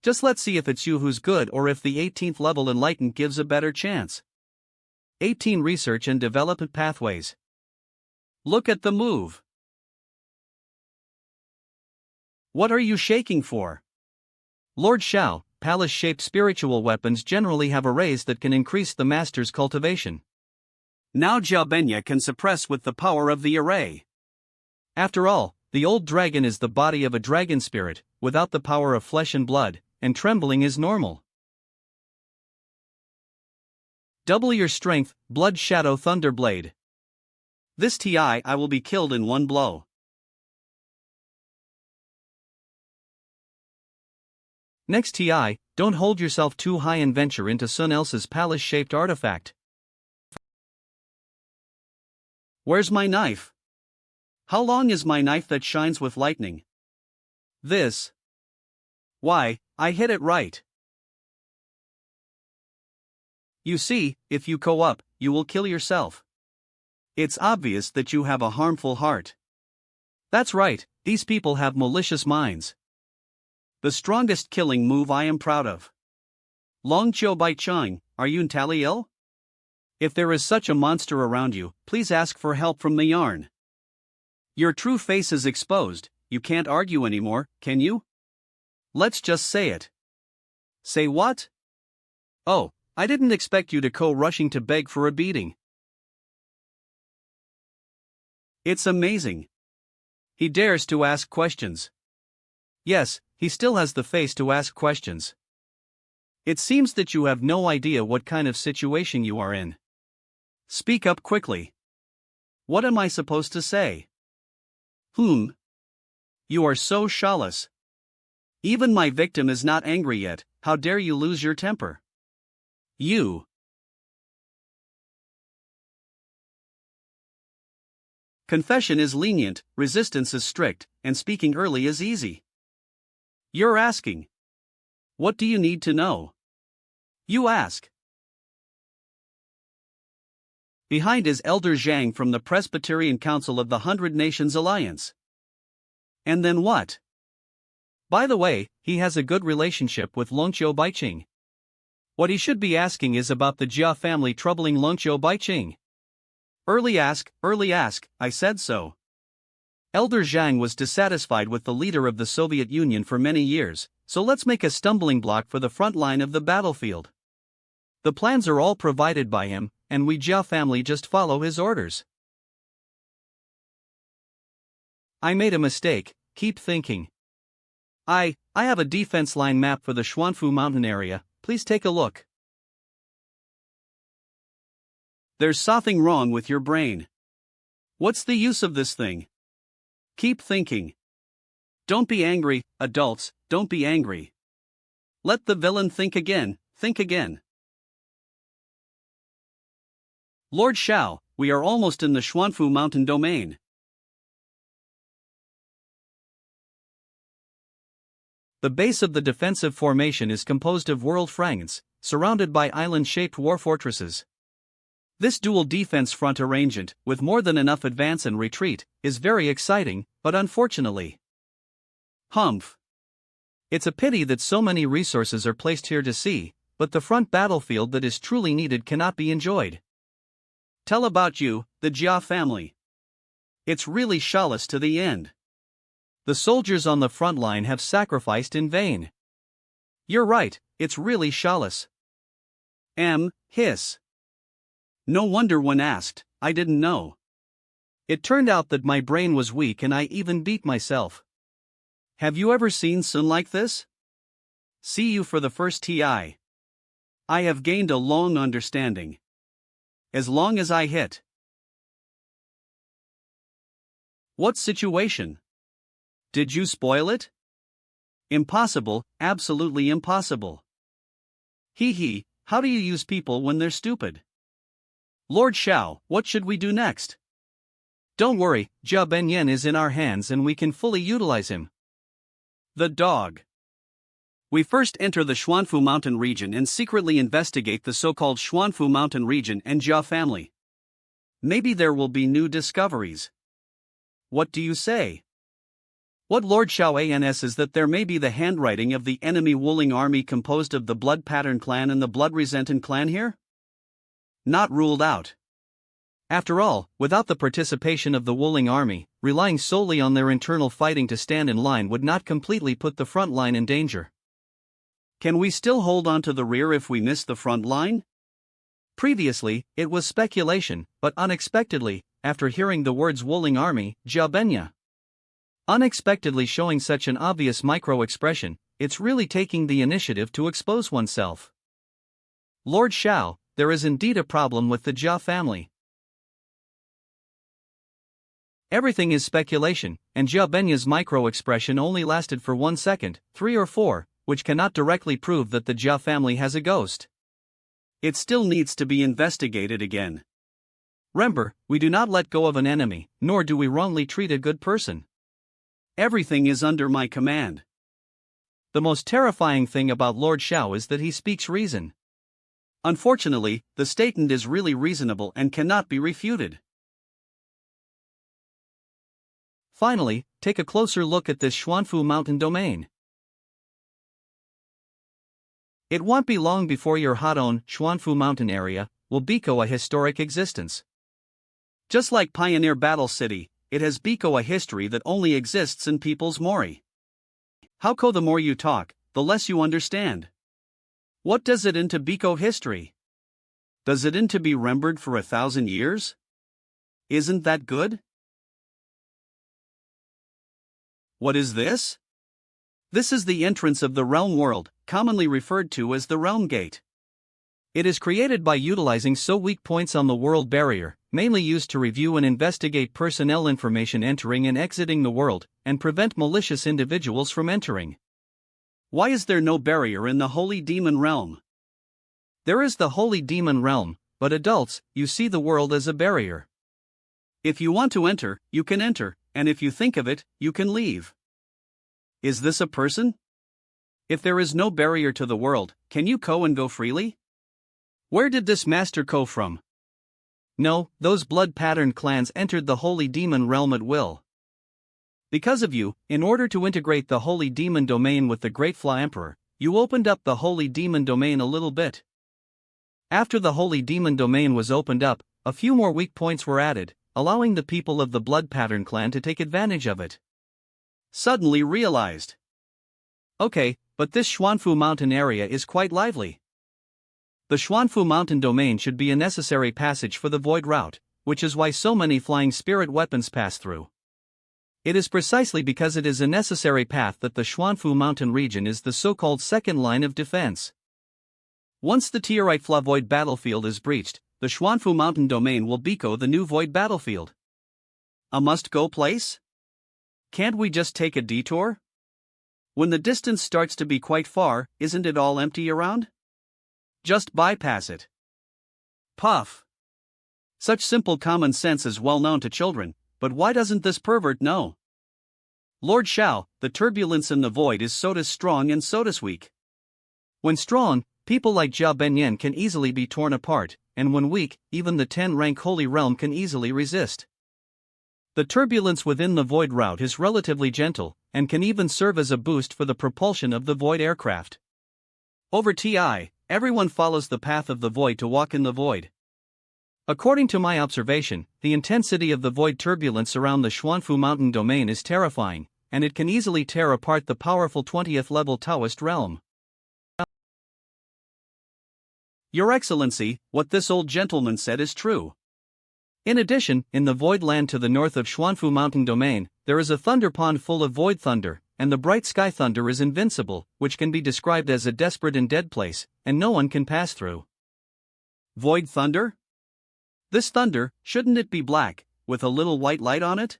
Just let's see if it's you who's good or if the 18th level enlightened gives a better chance. 18 Research and Development Pathways. Look at the move. What are you shaking for? Lord Shao, palace-shaped spiritual weapons generally have arrays that can increase the master's cultivation. Now Jiabenya can suppress with the power of the array. After all, the old dragon is the body of a dragon spirit, without the power of flesh and blood, and trembling is normal. Double your strength, Blood Shadow Thunderblade. This TI I will be killed in one blow. Next TI, don't hold yourself too high and venture into Sun Elsa's palace-shaped artifact. Where's my knife? How long is my knife that shines with lightning? This. Why, I hit it right. You see, if you go up, you will kill yourself. It's obvious that you have a harmful heart. That's right, these people have malicious minds. The strongest killing move I am proud of. Longqiu Baiqing, are you entirely ill? If there is such a monster around you, please ask for help from the yarn. Your true face is exposed, you can't argue anymore, can you? Let's just say it. Say what? Oh, I didn't expect you to go rushing to beg for a beating. It's amazing. He dares to ask questions. Yes, he still has the face to ask questions. It seems that you have no idea what kind of situation you are in. Speak up quickly. What am I supposed to say? You are so shallow. Even my victim is not angry yet, how dare you lose your temper? You. Confession is lenient, resistance is strict, and speaking early is easy. You're asking. What do you need to know? You ask. Behind is Elder Zhang from the Presbyterian Council of the 100 Nations Alliance. And then what? By the way, he has a good relationship with Longqiu Baiqing. What he should be asking is about the Jia family troubling Longqiu Baiqing. Early ask, I said so. Elder Zhang was dissatisfied with the leader of the Soviet Union for many years, so let's make a stumbling block for the front line of the battlefield. The plans are all provided by him, and we Jia family just follow his orders. I made a mistake, keep thinking. I have a defense line map for the Xuanfu mountain area, please take a look. There's something wrong with your brain. What's the use of this thing? Keep thinking. Don't be angry, adults, don't be angry. Let the villain think again, think again. Lord Shao, we are almost in the Xuanfu mountain domain. The base of the defensive formation is composed of world fragments, surrounded by island-shaped war fortresses. This dual defense front arrangement, with more than enough advance and retreat, is very exciting, but unfortunately. It's a pity that so many resources are placed here to see, but the front battlefield that is truly needed cannot be enjoyed. Tell about you, the Jia family. It's really shallow to the end. The soldiers on the front line have sacrificed in vain. You're right, it's really shallow. Hiss. No wonder when asked, I didn't know. It turned out that my brain was weak and I even beat myself. Have you ever seen Sun like this? See you for the first TI. I have gained a long understanding. As long as I hit. What situation? Did you spoil it? Impossible, absolutely impossible. How do you use people when they're stupid? Lord Shao, what should we do next? Don't worry, Jia Benyan is in our hands and we can fully utilize him. The dog. We first enter the Xuanfu mountain region and secretly investigate the so-called Xuanfu mountain region and Jia family. Maybe there will be new discoveries. What do you say? What Lord Shao ans is that there may be the handwriting of the enemy Wuling army composed of the Blood Pattern clan and the Blood Resentant clan here? Not ruled out. After all, without the participation of the Wuling army, relying solely on their internal fighting to stand in line would not completely put the front line in danger. Can we still hold on to the rear if we miss the front line? Previously, it was speculation, but unexpectedly, after hearing the words Wuling army, Jia Benya. Unexpectedly showing such an obvious micro-expression, it's really taking the initiative to expose oneself. Lord Shao, there is indeed a problem with the Jia family. Everything is speculation, and Jia Benya's micro-expression only lasted for 1 second, 3 or 4, which cannot directly prove that the Jia family has a ghost. It still needs to be investigated again. Remember, we do not let go of an enemy, nor do we wrongly treat a good person. Everything is under my command. The most terrifying thing about Lord Shao is that he speaks reason. Unfortunately, the statement is really reasonable and cannot be refuted. Finally, take a closer look at this Xuanfu mountain domain. It won't be long before your hot-own Xuanfu mountain area will become a historic existence. Just like Pioneer Battle City, it has become a history that only exists in people's memory. The more you talk, the less you understand. What does it into Biko history? Does it into be remembered for 1,000 years? Isn't that good? What is this? This is the entrance of the realm world, commonly referred to as the realm gate. It is created by utilizing weak points on the world barrier, mainly used to review and investigate personnel information entering and exiting the world, and prevent malicious individuals from entering. Why is there no barrier in the Holy Demon Realm? There is the Holy Demon Realm, but adults, you see the world as a barrier. If you want to enter, you can enter, and if you think of it, you can leave. Is this a person? If there is no barrier to the world, can you go and go freely? Where did this master go from? No, those blood-patterned clans entered the Holy Demon Realm at will. Because of you, in order to integrate the Holy Demon Domain with the Great Flaw Emperor, you opened up the Holy Demon Domain a little bit. After the Holy Demon Domain was opened up, a few more weak points were added, allowing the people of the Blood Pattern clan to take advantage of it. Suddenly realized. Okay, but this Xuanfu Mountain area is quite lively. The Xuanfu Mountain Domain should be a necessary passage for the Void Route, which is why so many flying spirit weapons pass through. It is precisely because it is a necessary path that the Xuanfu Mountain region is the so-called second line of defense. Once the Tierite Flaw Void battlefield is breached, the Xuanfu Mountain Domain will become the new Void battlefield. A must-go place? Can't we just take a detour? When the distance starts to be quite far, isn't it all empty around? Just bypass it. Puff. Such simple common sense is well known to children, but why doesn't this pervert know? Lord Shao, the turbulence in the void is so strong and so weak. When strong, people like Jia Benyan can easily be torn apart, and when weak, even the 10-rank Holy Realm can easily resist. The turbulence within the Void Route is relatively gentle, and can even serve as a boost for the propulsion of the Void aircraft. Over TI, everyone follows the path of the void to walk in the void. According to my observation, the intensity of the void turbulence around the Xuanfu Mountain Domain is terrifying, and it can easily tear apart the powerful 20th level Taoist realm. Your Excellency, what this old gentleman said is true. In addition, in the void land to the north of Xuanfu Mountain Domain, there is a thunder pond full of void thunder, and the bright sky thunder is invincible, which can be described as a desperate and dead place, and no one can pass through. Void thunder? This thunder, shouldn't it be black, with a little white light on it?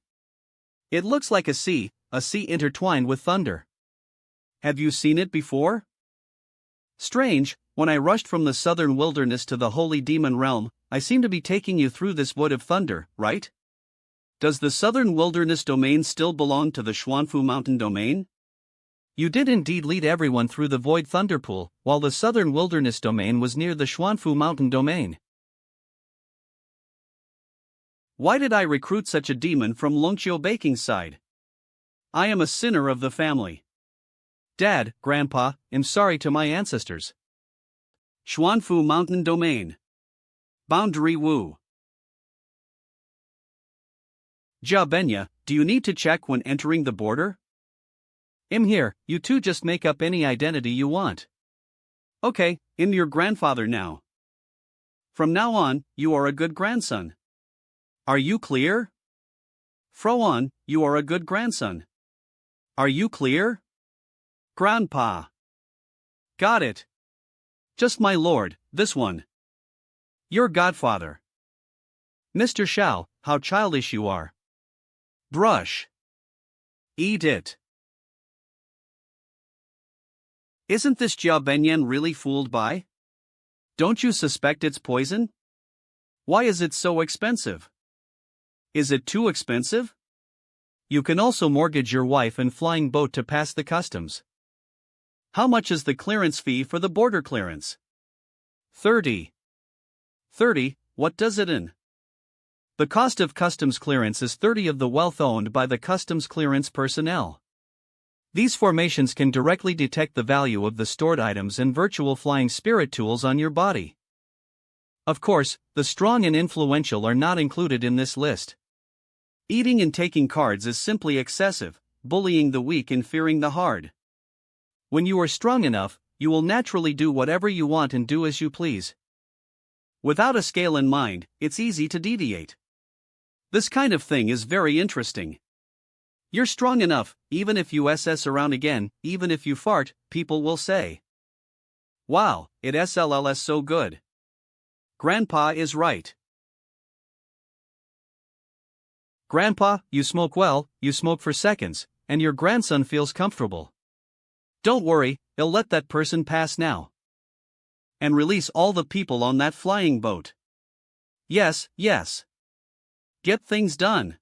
It looks like a sea intertwined with thunder. Have you seen it before? Strange, when I rushed from the southern wilderness to the Holy Demon Realm, I seem to be taking you through this wood of thunder, right? Does the southern wilderness domain still belong to the Xuanfu Mountain Domain? You did indeed lead everyone through the Void Thunder Pool, while the southern wilderness domain was near the Xuanfu Mountain Domain. Why did I recruit such a demon from Longqiu Baking's side? I am a sinner of the family. Dad, Grandpa, I'm sorry to my ancestors. Xuanfu Mountain Domain. Boundary Wu. Jia Benya, do you need to check when entering the border? I'm here, you two just make up any identity you want. Okay, I'm your grandfather now. From now on, you are a good grandson. Are you clear? From on, you are a good grandson. Are you clear? Grandpa. Got it. Just my lord, this one. Your godfather. Mr. Shao, how childish you are. Brush. Eat it. Isn't this Jia Benyan really fooled by? Don't you suspect it's poison? Why is it so expensive? Is it too expensive? You can also mortgage your wife and flying boat to pass the customs. How much is the clearance fee for the border clearance? 30. 30, what does it in? The cost of customs clearance is 30 of the wealth owned by the customs clearance personnel. These formations can directly detect the value of the stored items and virtual flying spirit tools on your body. Of course, the strong and influential are not included in this list. Eating and taking cards is simply excessive, bullying the weak and fearing the hard. When you are strong enough, you will naturally do whatever you want and do as you please. Without a scale in mind, it's easy to deviate. This kind of thing is very interesting. You're strong enough, even if you SS around again, even if you fart, people will say. Wow, it SLLS so good. Grandpa is right. Grandpa, you smoke well, you smoke for seconds, and your grandson feels comfortable. Don't worry, he'll let that person pass now. And release all the people on that flying boat. Yes, yes. Get things done.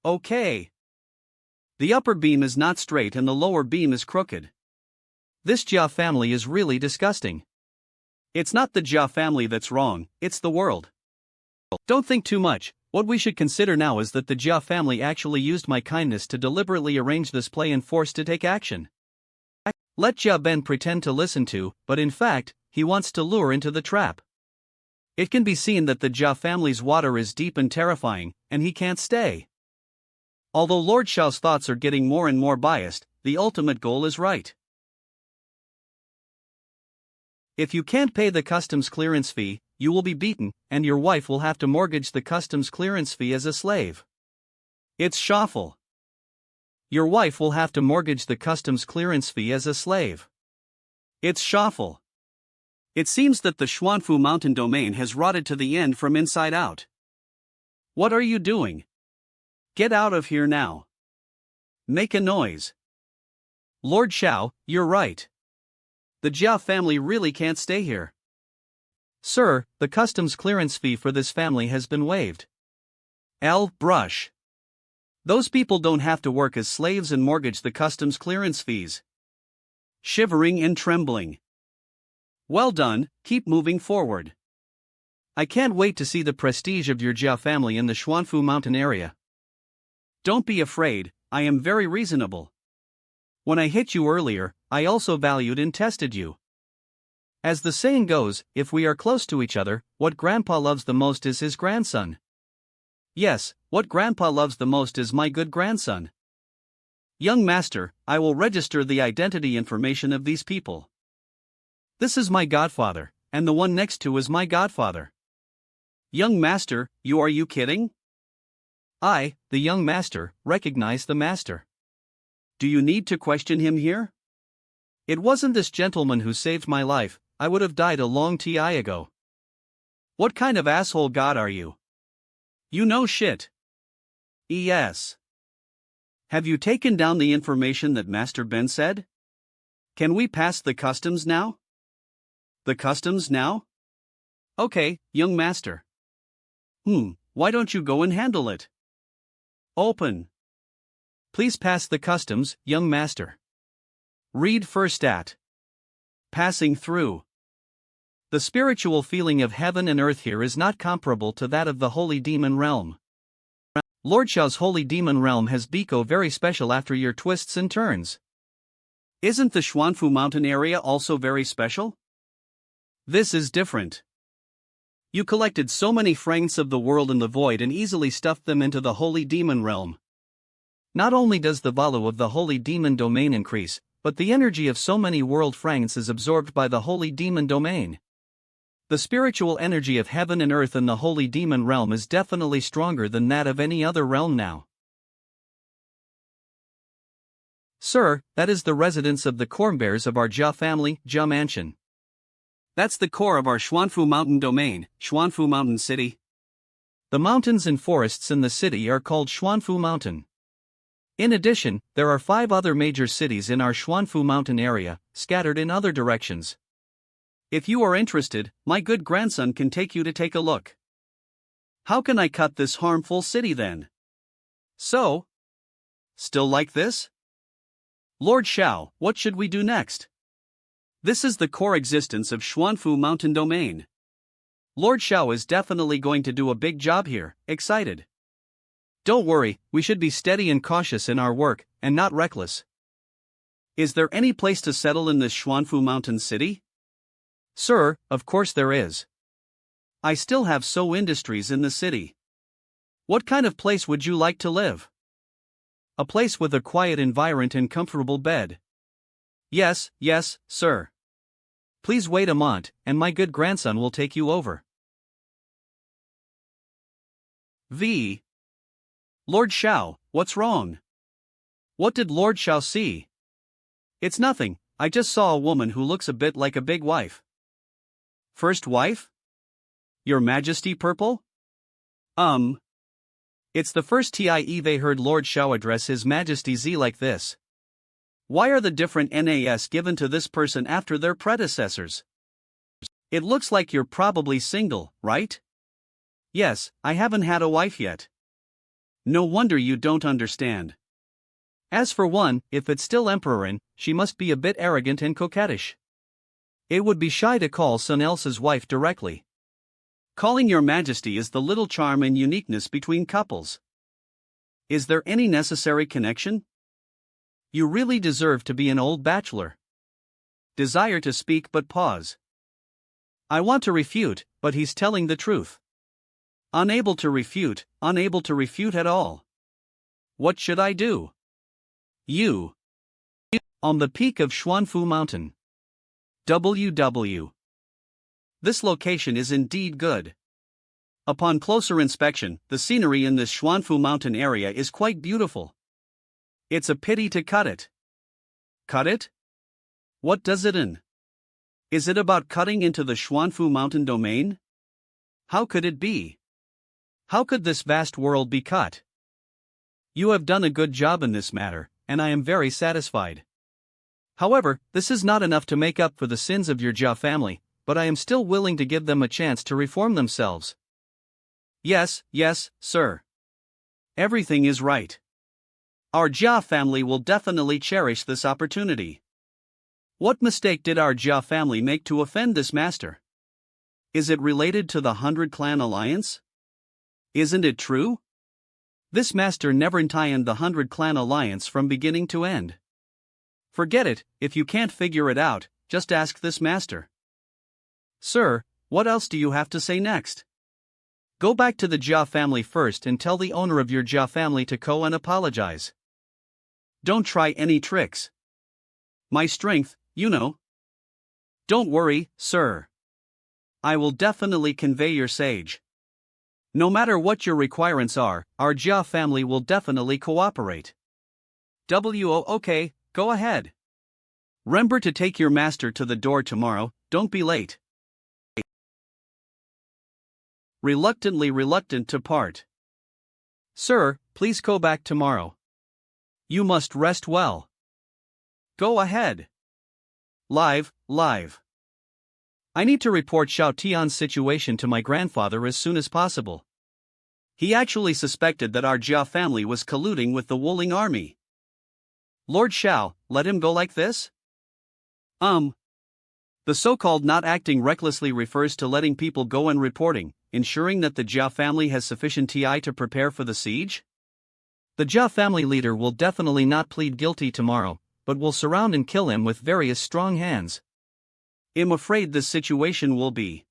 Okay. The upper beam is not straight and the lower beam is crooked. This Jia family is really disgusting. It's not the Jia family that's wrong, it's the world. Don't think too much. What we should consider now is that the Jia family actually used my kindness to deliberately arrange this play and force to take action. Let Jia Ben pretend to listen to, but in fact, he wants to lure into the trap. It can be seen that the Jia family's water is deep and terrifying, and he can't stay. Although Lord Xiao's thoughts are getting more and more biased, the ultimate goal is right. If you can't pay the customs clearance fee, you will be beaten, and your wife will have to mortgage the customs clearance fee as a slave. It's shuffle. Your wife will have to mortgage the customs clearance fee as a slave. It's shuffle. It seems that the Xuanfu mountain domain has rotted to the end from inside out. What are you doing? Get out of here now. Make a noise. Lord Xiao, you're right. The Jia family really can't stay here. Sir, the customs clearance fee for this family has been waived. Brush. Those people don't have to work as slaves and mortgage the customs clearance fees. Shivering and trembling. Well done, keep moving forward. I can't wait to see the prestige of your Jia family in the Xuanfu mountain area. Don't be afraid, I am very reasonable. When I hit you earlier, I also valued and tested you. As the saying goes, if we are close to each other, what Grandpa loves the most is his grandson. Yes, what Grandpa loves the most is my good grandson. Young master, I will register the identity information of these people. This is my godfather, and the one next to is my godfather. Young master, are you kidding? I, the young master, recognize the master. Do you need to question him here? It wasn't this gentleman who saved my life, I would have died a long time ago. What kind of asshole god are you? You know shit. Yes. Have you taken down the information that Master Ben said? Can we pass the customs now? The customs now? Okay, young master. Why don't you go and handle it? Open. Please pass the customs, young master. Read first at. Passing through. The spiritual feeling of heaven and earth here is not comparable to that of the holy demon realm. Lord Xiao's holy demon realm has Biko very special after your twists and turns. Isn't the Xuanfu mountain area also very special? This is different. You collected so many fragments of the world in the void and easily stuffed them into the holy demon realm. Not only does the value of the holy demon domain increase, but the energy of so many world fragments is absorbed by the holy demon domain. The spiritual energy of heaven and earth in the holy demon realm is definitely stronger than that of any other realm now. Sir, that is the residence of the corn bears of our Jia family, Jia Mansion. That's the core of our Xuanfu mountain domain, Xuanfu mountain city. The mountains and forests in the city are called Xuanfu Mountain. In addition, there are 5 other major cities in our Xuanfu mountain area, scattered in other directions. If you are interested, my good grandson can take you to take a look. How can I cut this harmful city then? So? Still like this? Lord Xiao, what should we do next? This is the core existence of Xuanfu mountain domain. Lord Xiao is definitely going to do a big job here, excited. Don't worry, we should be steady and cautious in our work, and not reckless. Is there any place to settle in this Xuanfu mountain city? Sir, of course there is. I still have so industries in the city. What kind of place would you like to live? A place with a quiet environment and comfortable bed. Yes, sir. Please wait a moment, and my good grandson will take you over. Lord Xiao, what's wrong? What did Lord Xiao see? It's nothing, I just saw a woman who looks a bit like a big wife. First wife? Your Majesty Purple? It's the first time heard Lord Xiao address His Majesty Z like this. Why are the different NAS given to this person after their predecessors? It looks like you're probably single, right? Yes, I haven't had a wife yet. No wonder you don't understand. As for one, if it's still Emperorin, she must be a bit arrogant and coquettish. It would be shy to call someone else's wife directly. Calling Your Majesty is the little charm and uniqueness between couples. Is there any necessary connection? You really deserve to be an old bachelor. Desire to speak but pause. I want to refute, but he's telling the truth. Unable to refute at all. What should I do? You. On the peak of Xuanfu Mountain. WW. This location is indeed good. Upon closer inspection, the scenery in this Xuanfu Mountain area is quite beautiful. It's a pity to cut it. Cut it? What does it in? Is it about cutting into the Xuanfu Mountain domain? How could it be? How could this vast world be cut? You have done a good job in this matter, and I am very satisfied. However, this is not enough to make up for the sins of your Jia family, but I am still willing to give them a chance to reform themselves. Yes, sir. Everything is right. Our Jia family will definitely cherish this opportunity. What mistake did our Jia family make to offend this master? Is it related to the 100 Clan Alliance? Isn't it true? This master never entitled the 100 Clan Alliance from beginning to end. Forget it, if you can't figure it out, just ask this master. Sir, what else do you have to say next? Go back to the Jia family first and tell the owner of your Jia family to go and apologize. Don't try any tricks. My strength, you know. Don't worry, sir. I will definitely convey your sage. No matter what your requirements are, our Jia family will definitely cooperate. Okay, go ahead. Remember to take your master to the door tomorrow, don't be late. Reluctant to part. Sir, please go back tomorrow. You must rest well. Go ahead. Live. I need to report Xiao Tian's situation to my grandfather as soon as possible. He actually suspected that our Jia family was colluding with the Wuling army. Lord Xiao, let him go like this? The so-called not acting recklessly refers to letting people go and reporting, ensuring that the Jia family has sufficient TI to prepare for the siege? The Jia family leader will definitely not plead guilty tomorrow, but will surround and kill him with various strong hands. I'm afraid this situation will be.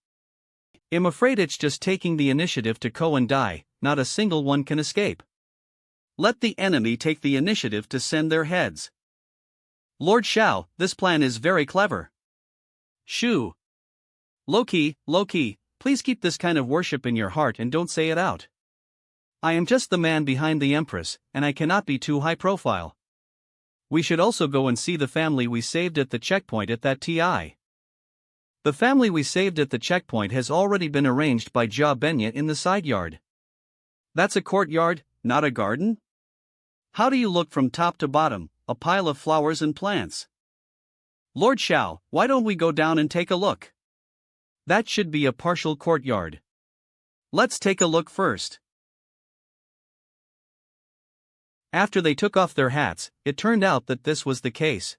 I'm afraid it's just taking the initiative to go and die, not a single one can escape. Let the enemy take the initiative to send their heads. Lord Xiao, this plan is very clever. Shoo. Low-key, please keep this kind of worship in your heart and don't say it out. I am just the man behind the Empress, and I cannot be too high profile. We should also go and see the family we saved at the checkpoint at that TI. The family we saved at the checkpoint has already been arranged by Jia Benya in the side yard. That's a courtyard, not a garden? How do you look from top to bottom, a pile of flowers and plants? Lord Xiao, why don't we go down and take a look? That should be a partial courtyard. Let's take a look first. After they took off their hats, it turned out that this was the case.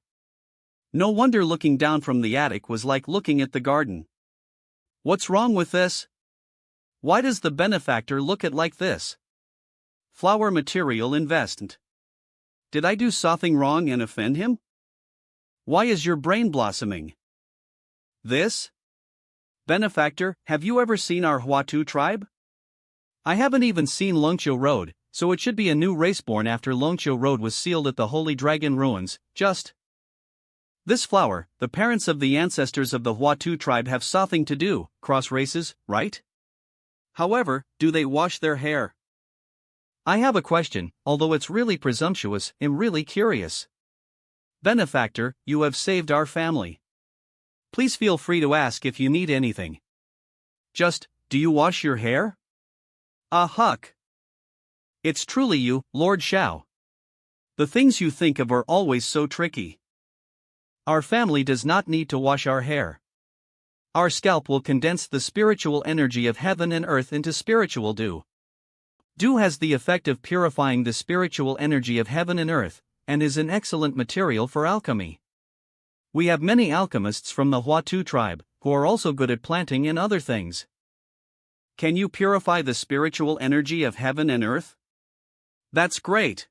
No wonder looking down from the attic was like looking at the garden. What's wrong with this? Why does the benefactor look at like this? Flower material investment. Did I do something wrong and offend him? Why is your brain blossoming? This? Benefactor, have you ever seen our Huatu tribe? I haven't even seen Longqiu Road, so it should be a new race born after Longqiu Road was sealed at the Holy Dragon Ruins, just. This flower, the parents of the ancestors of the Huatu tribe have something to do, cross races, right? However, do they wash their hair? I have a question, although it's really presumptuous, I'm really curious. Benefactor, you have saved our family. Please feel free to ask if you need anything. Just, do you wash your hair? Huck. It's truly you, Lord Shao. The things you think of are always so tricky. Our family does not need to wash our hair. Our scalp will condense the spiritual energy of heaven and earth into spiritual dew. Dew has the effect of purifying the spiritual energy of heaven and earth, and is an excellent material for alchemy. We have many alchemists from the Huatu tribe, who are also good at planting and other things. Can you purify the spiritual energy of heaven and earth? That's great.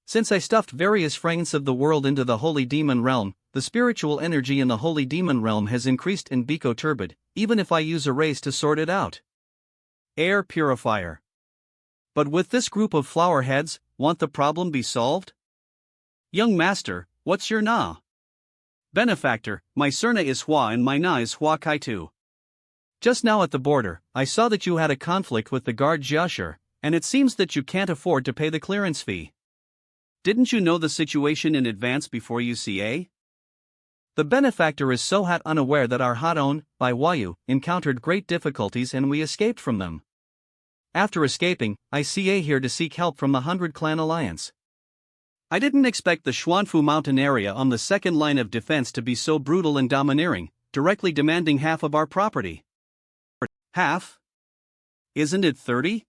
Since I stuffed various fragments of the world into the holy demon realm, the spiritual energy in the holy demon realm has increased in Biko Turbid, even if I use a race to sort it out. Air purifier. But with this group of flower heads, won't the problem be solved? Young master, what's your na? Benefactor, my surna is Hua and my na is Hua Kaitu. Just now at the border, I saw that you had a conflict with the guard Jiashur, and it seems that you can't afford to pay the clearance fee. Didn't you know the situation in advance before you CA? The benefactor is so unaware that our Hadon, by Wayu, encountered great difficulties and we escaped from them. After escaping, I CA here to seek help from the 100 Clan Alliance. I didn't expect the Xuanfu mountain area on the second line of defense to be so brutal and domineering, directly demanding half of our property. Half? Isn't it 30?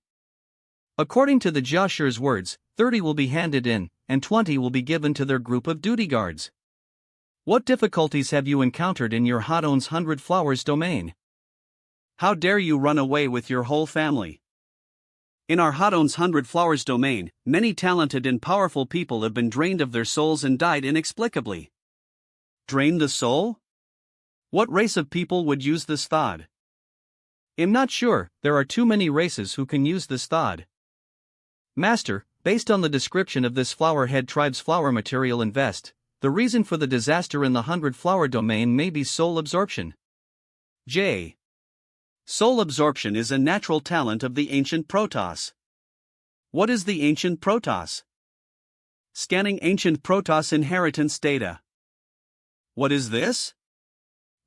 According to the Jiashur's words, 30 will be handed in, and 20 will be given to their group of duty guards. What difficulties have you encountered in your Hadon's 100 Flowers domain? How dare you run away with your whole family? In our Hadon's 100 Flowers domain, many talented and powerful people have been drained of their souls and died inexplicably. Drain the soul? What race of people would use this thought? I'm not sure, there are too many races who can use this thought. Master, based on the description of this flowerhead tribe's flower material invest, the reason for the disaster in the 100 Flower domain may be soul absorption. J. Soul absorption is a natural talent of the ancient Protoss. What is the ancient Protoss? Scanning ancient Protoss inheritance data. What is this?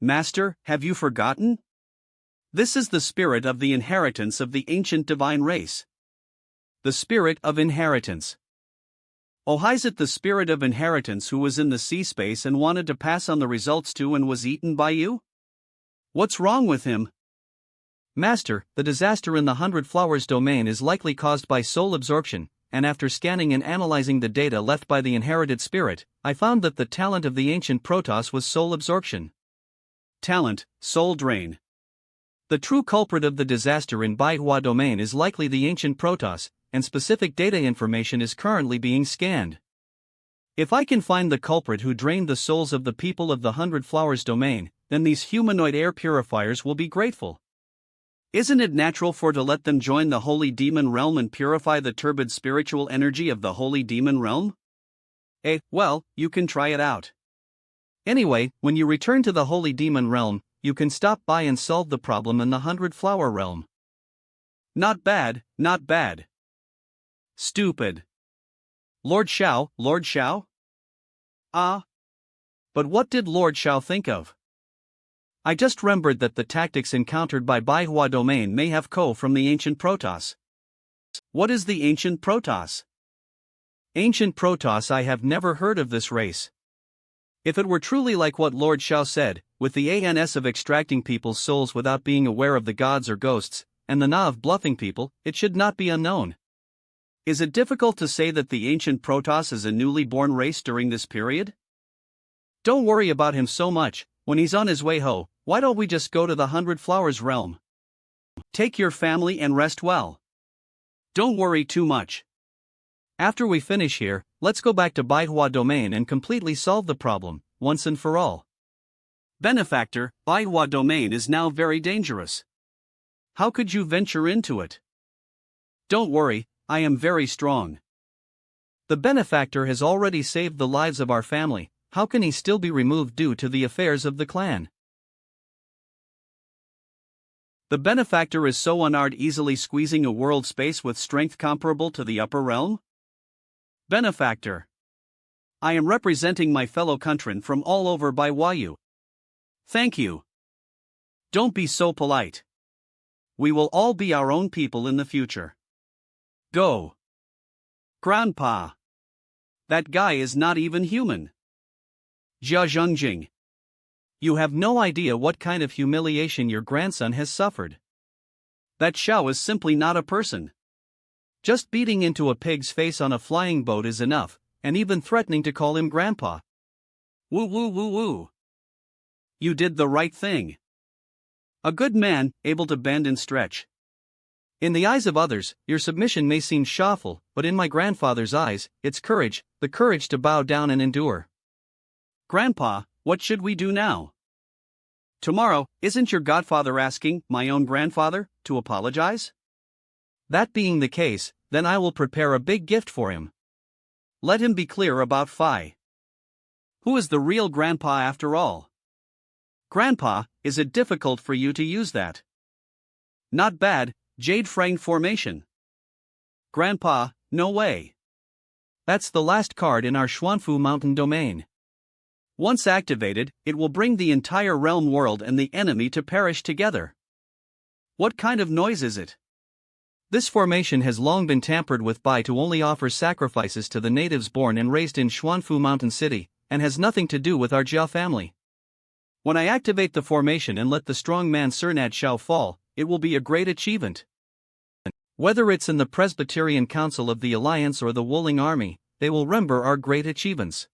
Master, have you forgotten? This is the spirit of the inheritance of the ancient divine race. The spirit of inheritance. Oh, is it the spirit of inheritance who was in the sea space and wanted to pass on the results to and was eaten by you? What's wrong with him? Master, the disaster in the 100 Flowers domain is likely caused by soul absorption, and after scanning and analyzing the data left by the inherited spirit, I found that the talent of the ancient Protoss was soul absorption. Talent, soul drain. The true culprit of the disaster in Baihua domain is likely the ancient Protoss, and specific data information is currently being scanned. If I can find the culprit who drained the souls of the people of the 100 Flowers domain, then these humanoid air purifiers will be grateful. Isn't it natural to let them join the holy demon realm and purify the turbid spiritual energy of the holy demon realm? Well, you can try it out. Anyway, when you return to the holy demon realm, you can stop by and solve the problem in the 100 Flower realm. Not bad, not bad. Stupid. Lord Shao, Lord Shao? But what did Lord Shao think of? I just remembered that the tactics encountered by Baihua domain may have come from the ancient Protoss. What is the ancient Protoss? Ancient Protoss, I have never heard of this race. If it were truly like what Lord Shao said, with the ANS of extracting people's souls without being aware of the gods or ghosts, and the Na of bluffing people, it should not be unknown. Is it difficult to say that the ancient Protoss is a newly born race during this period? Don't worry about him so much. When he's on his way home, why don't we just go to the 100 Flowers realm? Take your family and rest well. Don't worry too much. After we finish here, let's go back to Baihua domain and completely solve the problem, once and for all. Benefactor, Baihua domain is now very dangerous. How could you venture into it? Don't worry, I am very strong. The benefactor has already saved the lives of our family. How can he still be removed due to the affairs of the clan? The benefactor is so unart easily squeezing a world space with strength comparable to the upper realm? Benefactor. I am representing my fellow countrymen from all over by Wayu. Thank you. Don't be so polite. We will all be our own people in the future. Go. Grandpa. That guy is not even human. Jia Zhengjing. You have no idea what kind of humiliation your grandson has suffered. That Xiao is simply not a person. Just beating into a pig's face on a flying boat is enough, and even threatening to call him grandpa. Woo woo woo woo. You did the right thing. A good man, able to bend and stretch. In the eyes of others, your submission may seem shameful, but in my grandfather's eyes, it's courage, the courage to bow down and endure. Grandpa, what should we do now? Tomorrow, isn't your godfather asking, my own grandfather, to apologize? That being the case, then I will prepare a big gift for him. Let him be clear about Phi. Who is the real grandpa after all? Grandpa, is it difficult for you to use that? Not bad, Jade Frang formation. Grandpa, no way. That's the last card in our Xuanfu Mountain domain. Once activated, it will bring the entire realm world and the enemy to perish together. What kind of noise is it? This formation has long been tampered with by to only offer sacrifices to the natives born and raised in Xuanfu Mountain City, and has nothing to do with our Jia family. When I activate the formation and let the strong man Sernat Xiao fall, it will be a great achievement. Whether it's in the Presbyterian Council of the Alliance or the Wuling Army, they will remember our great achievements.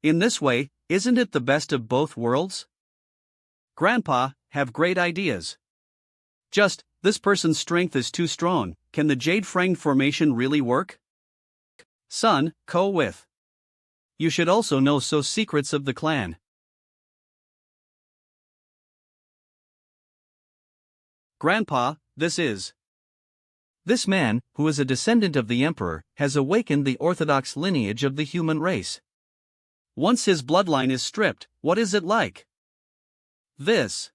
In this way, isn't it the best of both worlds? Grandpa, have great ideas. Just, this person's strength is too strong, can the Jade Frang formation really work? Son, co with. You should also know so secrets of the clan. Grandpa, This man, who is a descendant of the Emperor, has awakened the orthodox lineage of the human race. Once his bloodline is stripped, what is it like? This.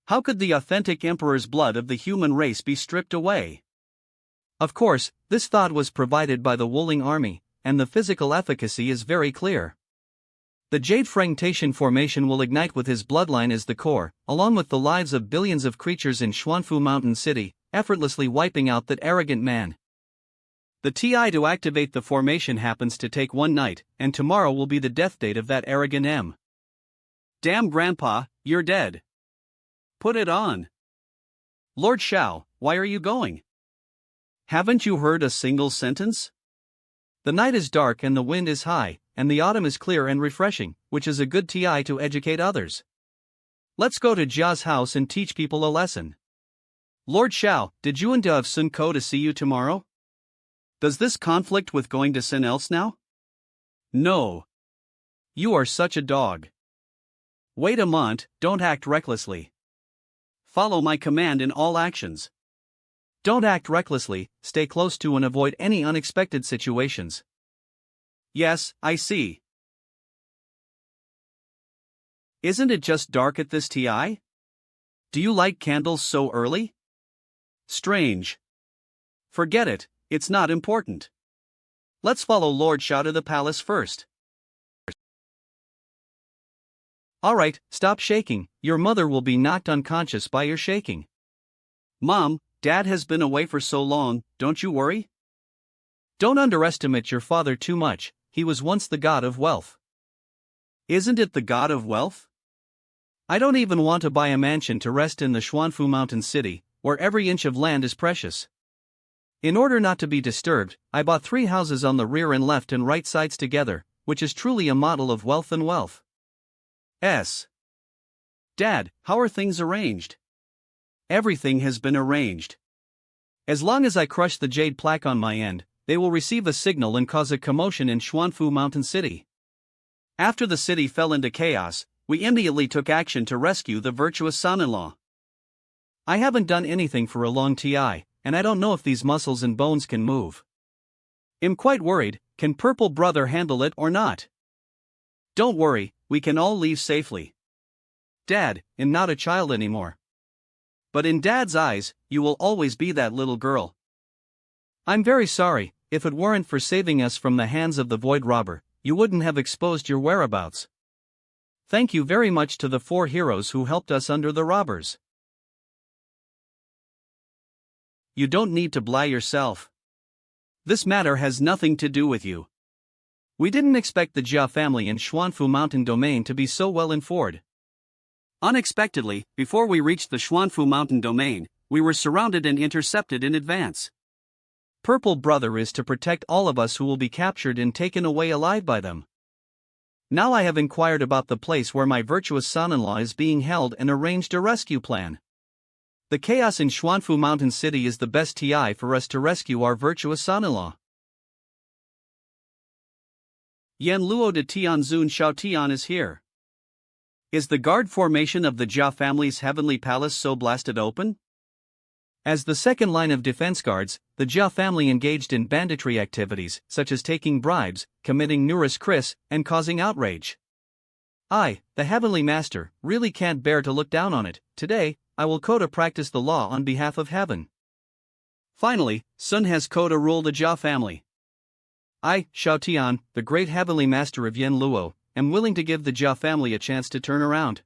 How could the authentic Emperor's blood of the human race be stripped away? Of course, this thought was provided by the Wuling Army, and the physical efficacy is very clear. The Jade Fragmentation formation will ignite with his bloodline as the core, along with the lives of billions of creatures in Xuanfu Mountain City, effortlessly wiping out that arrogant man. The TI to activate the formation happens to take one night, and tomorrow will be the death date of that arrogant M. Damn Grandpa, you're dead. Put it on. Lord Xiao, why are you going? Haven't you heard a single sentence? The night is dark and the wind is high, and the autumn is clear and refreshing, which is a good TI to educate others. Let's go to Jia's house and teach people a lesson. Lord Xiao, did you and Dove Sun Ko to see you tomorrow? Does this conflict with going to Sin else now? No. You are such a dog. Wait a moment, don't act recklessly. Follow my command in all actions. Don't act recklessly, stay close to and avoid any unexpected situations. Yes, I see. Isn't it just dark at this TI? Do you light candles so early? Strange. Forget it, it's not important. Let's follow Lord Xiao to the palace first. Alright, stop shaking, your mother will be knocked unconscious by your shaking. Mom, Dad has been away for so long, don't you worry? Don't underestimate your father too much, he was once the god of wealth. Isn't it the god of wealth? I don't even want to buy a mansion to rest in the Xuanfu Mountain City, where every inch of land is precious. In order not to be disturbed, I bought 3 houses on the rear and left and right sides together, which is truly a model of wealth and wealth. Dad, how are things arranged? Everything has been arranged. As long as I crush the jade plaque on my end, they will receive a signal and cause a commotion in Xuanfu Mountain City. After the city fell into chaos, we immediately took action to rescue the virtuous son-in-law. I haven't done anything for a long TI, and I don't know if these muscles and bones can move. I'm quite worried, can Purple Brother handle it or not? Don't worry, we can all leave safely. Dad, I'm not a child anymore. But in Dad's eyes, you will always be that little girl. I'm very sorry. If it weren't for saving us from the hands of the Void Robber, you wouldn't have exposed your whereabouts. Thank you very much to the 4 heroes who helped us under the robbers. You don't need to blie yourself. This matter has nothing to do with you. We didn't expect the Jia family in Xuanfu Mountain Domain to be so well informed. Unexpectedly, before we reached the Xuanfu Mountain Domain, we were surrounded and intercepted in advance. Purple Brother is to protect all of us who will be captured and taken away alive by them. Now I have inquired about the place where my virtuous son-in-law is being held and arranged a rescue plan. The chaos in Xuanfu Mountain City is the best TI for us to rescue our virtuous son-in-law. Yan Luo de Tianzun Xiao Tian is here. Is the guard formation of the Jia family's heavenly palace so blasted open? As the second line of defense guards, the Jia family engaged in banditry activities, such as taking bribes, committing numerous crimes, and causing outrage. I, the Heavenly Master, really can't bear to look down on it. Today, I will Koda practice the law on behalf of heaven. Finally, Sun has Koda rule the Jia family. I, Xiao Tian, the great Heavenly Master of Yan Luo, am willing to give the Jia family a chance to turn around.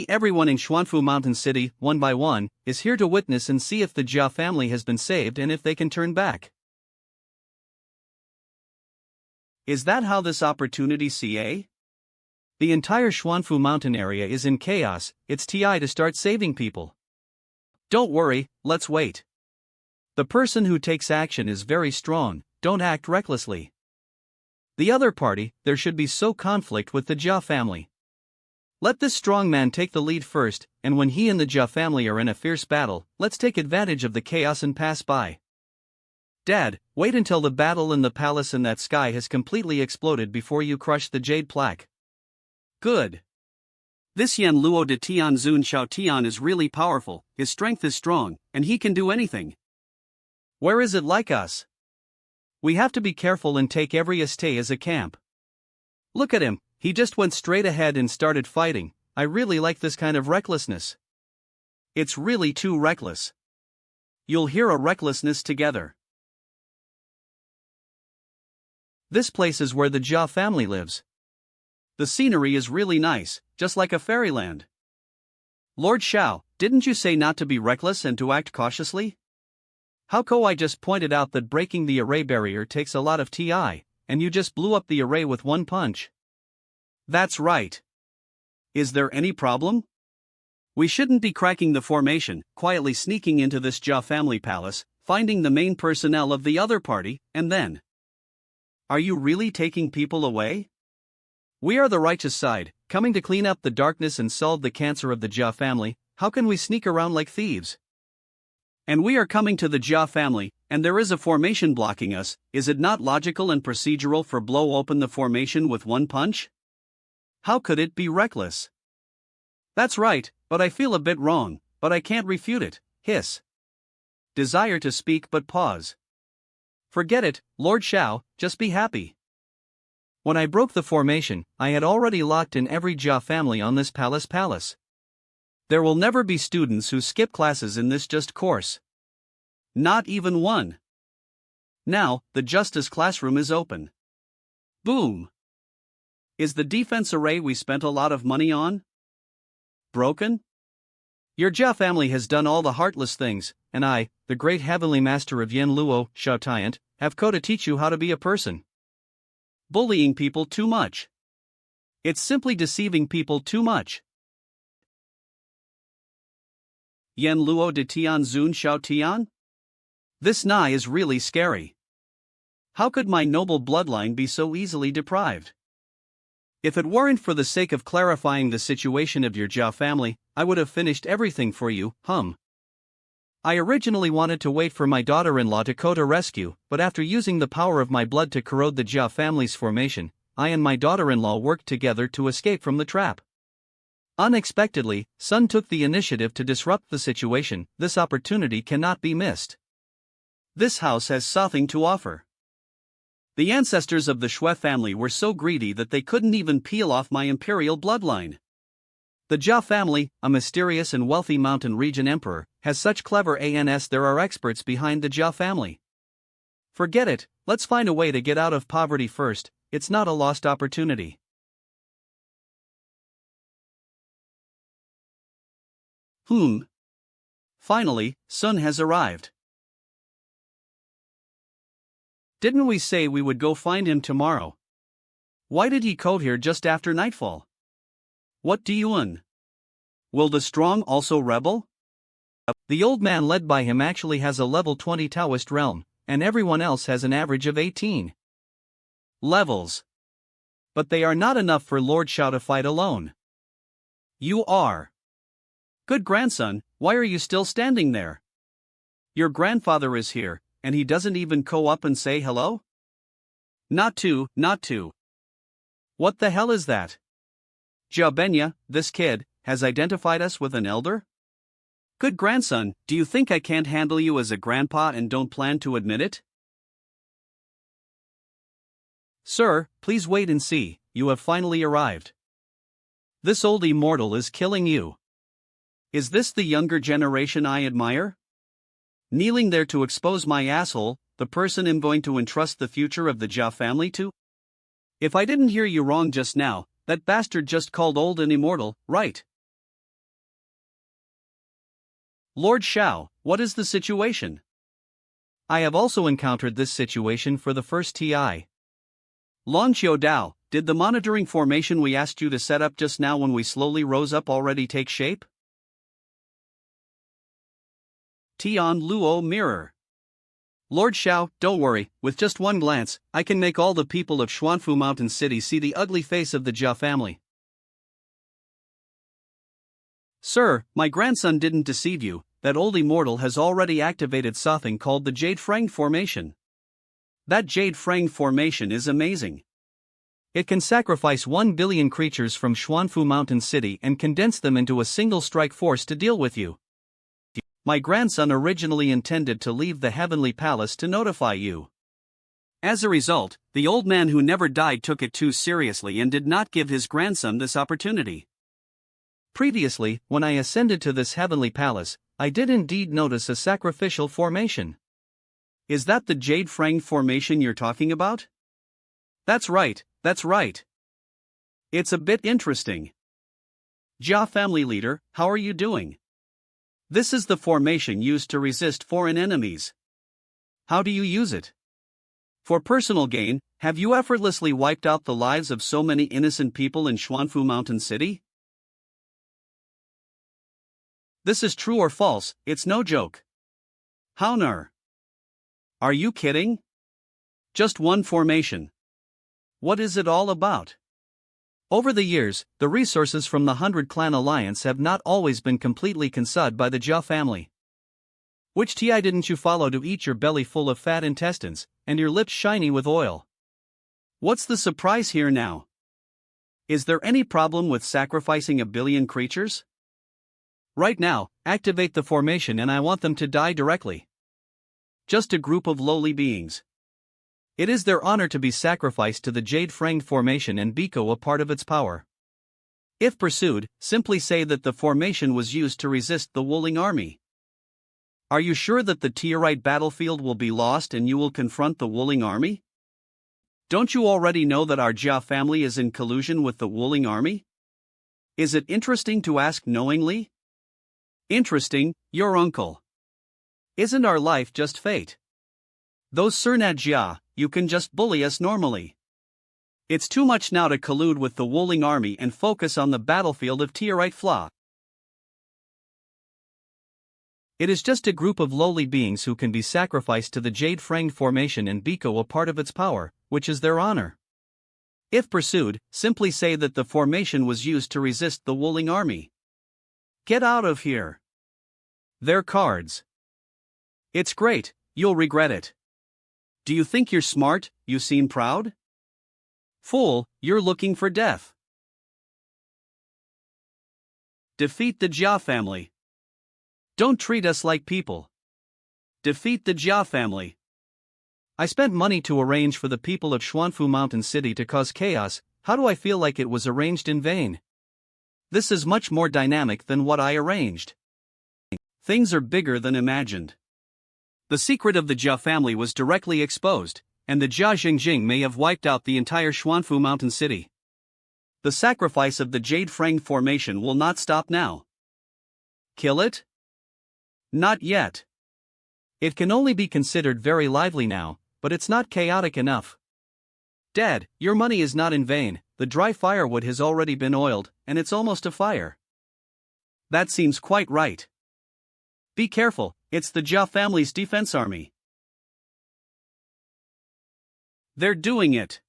Everyone in Xuanfu Mountain City, one by one, is here to witness and see if the Jia family has been saved and if they can turn back. Is that how this opportunity CA? The entire Xuanfu Mountain area is in chaos. It's TI to start saving people. Don't worry, let's wait. The person who takes action is very strong, don't act recklessly. The other party, there should be so conflict with the Jia family. Let this strong man take the lead first, and when he and the Jia family are in a fierce battle, let's take advantage of the chaos and pass by. Dad, wait until the battle in the palace in that sky has completely exploded before you crush the jade plaque. Good. This Yan Luo de Tianzun Xiao Tian is really powerful, his strength is strong, and he can do anything. Where is it like us? We have to be careful and take every estate as a camp. Look at him. He just went straight ahead and started fighting. I really like this kind of recklessness. It's really too reckless. You'll hear a recklessness together. This place is where the Jia family lives. The scenery is really nice, just like a fairyland. Lord Xiao, didn't you say not to be reckless and to act cautiously? How come I just pointed out that breaking the array barrier takes a lot of TI, and you just blew up the array with one punch? That's right. Is there any problem? We shouldn't be cracking the formation, quietly sneaking into this Jia family palace, finding the main personnel of the other party, and then. Are you really taking people away? We are the righteous side, coming to clean up the darkness and solve the cancer of the Jia family. How can we sneak around like thieves? And we are coming to the Jia family, and there is a formation blocking us. Is it not logical and procedural for blow open the formation with one punch? How could it be reckless? That's right, but I feel a bit wrong, but I can't refute it. Hiss. Desire to speak but pause. Forget it, Lord Xiao, just be happy. When I broke the formation, I had already locked in every Jia family on this palace. There will never be students who skip classes in this just course. Not even one. Now, the justice classroom is open. Boom. Is the defense array we spent a lot of money on broken? Your Jia family has done all the heartless things, and I, the great heavenly master of Yan Luo, Xiao Tian, have come to teach you how to be a person. Bullying people too much. It's simply deceiving people too much. Yan Luo de Tianzun Xiao Tian? This Nai is really scary. How could my noble bloodline be so easily deprived? If it weren't for the sake of clarifying the situation of your Jia family, I would have finished everything for you, I originally wanted to wait for my daughter-in-law to Koda rescue, but after using the power of my blood to corrode the Jia family's formation, I and my daughter-in-law worked together to escape from the trap. Unexpectedly, Sun took the initiative to disrupt the situation. This opportunity cannot be missed. This house has something to offer. The ancestors of the Shui family were so greedy that they couldn't even peel off my imperial bloodline. The Jia family, a mysterious and wealthy mountain region emperor, has such clever ans. There are experts behind the Jia family. Forget it, let's find a way to get out of poverty first, it's not a lost opportunity. Finally, Sun has arrived. Didn't we say we would go find him tomorrow? Why did he code here just after nightfall? What do you want? Will the strong also rebel? The old man led by him actually has a level 20 Taoist realm, and everyone else has an average of 18 levels. But they are not enough for Lord Xiao to fight alone. You are. Good grandson, why are you still standing there? Your grandfather is here, and he doesn't even go up and say hello? Not to. What the hell is that? Jia Benya, this kid, has identified us with an elder? Good grandson, do you think I can't handle you as a grandpa and don't plan to admit it? Sir, please wait and see, you have finally arrived. This old immortal is killing you. Is this the younger generation I admire? Kneeling there to expose my asshole, the person I'm going to entrust the future of the Jia family to? If I didn't hear you wrong just now, that bastard just called old and immortal, right? Lord Xiao, what is the situation? I have also encountered this situation for the first TI. Lon Qiu Dao, did the monitoring formation we asked you to set up just now when we slowly rose up already take shape? Tian Luo Mirror. Lord Xiao, don't worry, with just one glance, I can make all the people of Xuanfu Mountain City see the ugly face of the Jia family. Sir, my grandson didn't deceive you, that old immortal has already activated something called the Jade Frang Formation. That Jade Frang Formation is amazing. It can sacrifice 1 billion creatures from Xuanfu Mountain City and condense them into a single strike force to deal with you. My grandson originally intended to leave the Heavenly Palace to notify you. As a result, the old man who never died took it too seriously and did not give his grandson this opportunity. Previously, when I ascended to this Heavenly Palace, I did indeed notice a sacrificial formation. Is that the Jade Frang Formation you're talking about? That's right. It's a bit interesting. Jia family leader, how are you doing? This is the formation used to resist foreign enemies. How do you use it? For personal gain, have you effortlessly wiped out the lives of so many innocent people in Xuanfu Mountain City? This is true or false, it's no joke. How ner? Are you kidding? Just one formation. What is it all about? Over the years, the resources from the 100 Clan Alliance have not always been completely consumed by the Jia family. Which TI didn't you follow to eat your belly full of fat intestines, and your lips shiny with oil? What's the surprise here now? Is there any problem with sacrificing 1 billion creatures? Right now, activate the formation and I want them to die directly. Just a group of lowly beings. It is their honor to be sacrificed to the Jade Frang Formation and become a part of its power. If pursued, simply say that the formation was used to resist the Wuling army. Are you sure that the Tiarite battlefield will be lost and you will confront the Wuling army? Don't you already know that our Jia family is in collusion with the Wuling army? Is it interesting to ask knowingly? Interesting, your uncle. Isn't our life just fate? Those Sernad Jia, you can just bully us normally. It's too much now to collude with the Wuling army and focus on the battlefield of Tiarite Fla. It is just a group of lowly beings who can be sacrificed to the Jade Frang Formation and become a part of its power, which is their honor. If pursued, simply say that the formation was used to resist the Wuling army. Get out of here. Their cards. It's great, you'll regret it. Do you think you're smart? You seem proud? Fool, you're looking for death. Defeat the Jia family. Don't treat us like people. Defeat the Jia family. I spent money to arrange for the people of Xuanfu Mountain City to cause chaos. How do I feel like it was arranged in vain? This is much more dynamic than what I arranged. Things are bigger than imagined. The secret of the Jia family was directly exposed, and the Jia Jingjing may have wiped out the entire Xuanfu mountain city. The sacrifice of the Jade Frang formation will not stop now. Kill it? Not yet. It can only be considered very lively now, but it's not chaotic enough. Dad, your money is not in vain. The dry firewood has already been oiled, and it's almost a fire. That seems quite right. Be careful, it's the Jia family's defense army. They're doing it.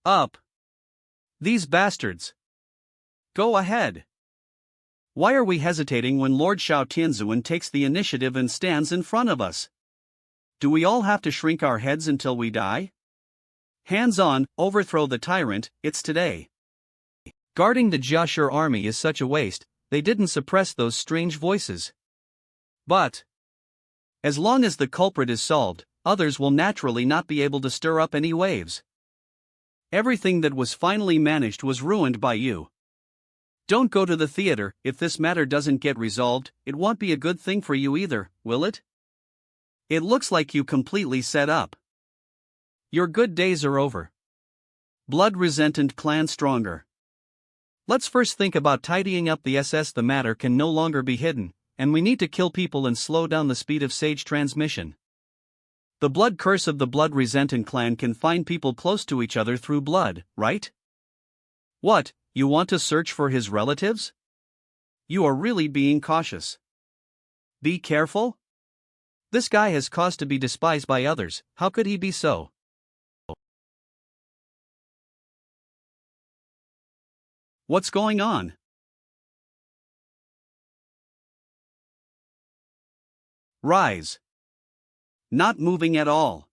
Up. These bastards. Go ahead. Why are we hesitating when Lord Shao Tianzuan takes the initiative and stands in front of us? Do we all have to shrink our heads until we die? Hands on, overthrow the tyrant, it's today. Guarding the Jiashur army is such a waste, they didn't suppress those strange voices. But as long as the culprit is solved, others will naturally not be able to stir up any waves. Everything that was finally managed was ruined by you. Don't go to the theater. If this matter doesn't get resolved, it won't be a good thing for you either, will it? It looks like you completely set up. Your good days are over. Blood-resentant clan stronger. Let's first think about tidying up the SS. The matter can no longer be hidden, and we need to kill people and slow down the speed of sage transmission. The blood curse of the blood-resentant clan can find people close to each other through blood, right? What, you want to search for his relatives? You are really being cautious. Be careful? This guy has cause to be despised by others, how could he be so? What's going on? Rise. Not moving at all.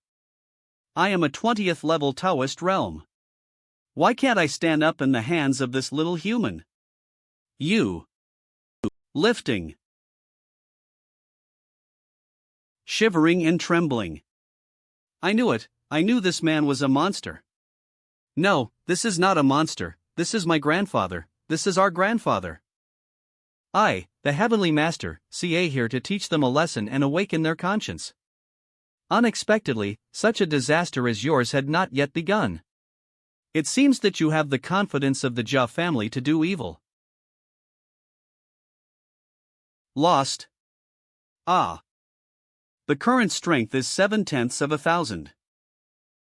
I am a 20th level Taoist realm. Why can't I stand up in the hands of this little human? You. Lifting. Shivering and trembling. I knew it, I knew this man was a monster. No, this is not a monster, this is my grandfather, this is our grandfather. I, the Heavenly Master, CA here to teach them a lesson and awaken their conscience. Unexpectedly, such a disaster as yours had not yet begun. It seems that you have the confidence of the Jia family to do evil. Lost. Ah. The current strength is 0.7.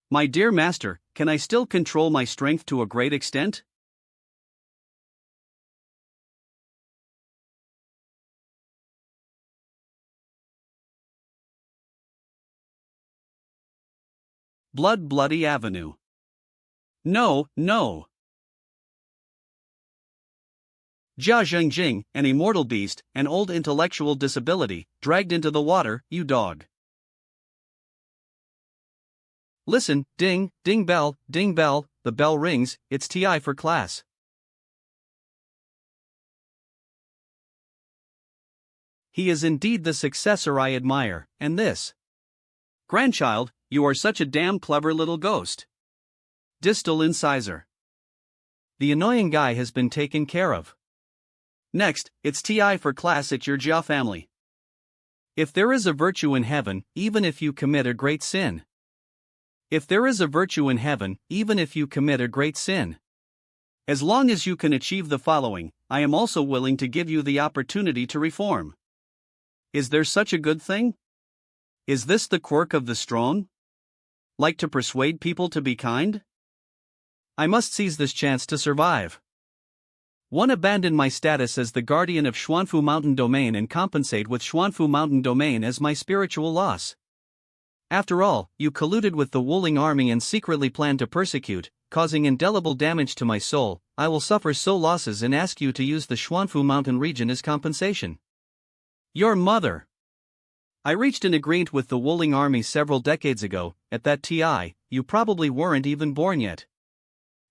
My dear master, can I still control my strength to a great extent? Bloody Avenue. No, no. Jia Jingjing, an immortal beast, an old intellectual disability, dragged into the water, you dog. Listen, ding, ding bell, the bell rings, it's TI for class. He is indeed the successor I admire, and this. Grandchild, you are such a damn clever little ghost. Distal incisor. The annoying guy has been taken care of. Next, it's TI for class at your Jia family. If there is a virtue in heaven, even if you commit a great sin. If there is a virtue in heaven, even if you commit a great sin. As long as you can achieve the following, I am also willing to give you the opportunity to reform. Is there such a good thing? Is this the quirk of the strong? Like to persuade people to be kind? I must seize this chance to survive. 1. Abandon my status as the guardian of Xuanfu Mountain Domain and compensate with Xuanfu Mountain Domain as my spiritual loss. After all, you colluded with the Wuling army and secretly planned to persecute, causing indelible damage to my soul. I will suffer soul losses and ask you to use the Xuanfu Mountain region as compensation. Your mother. I reached an agreement with the Wuling army several decades ago. At that TI, you probably weren't even born yet.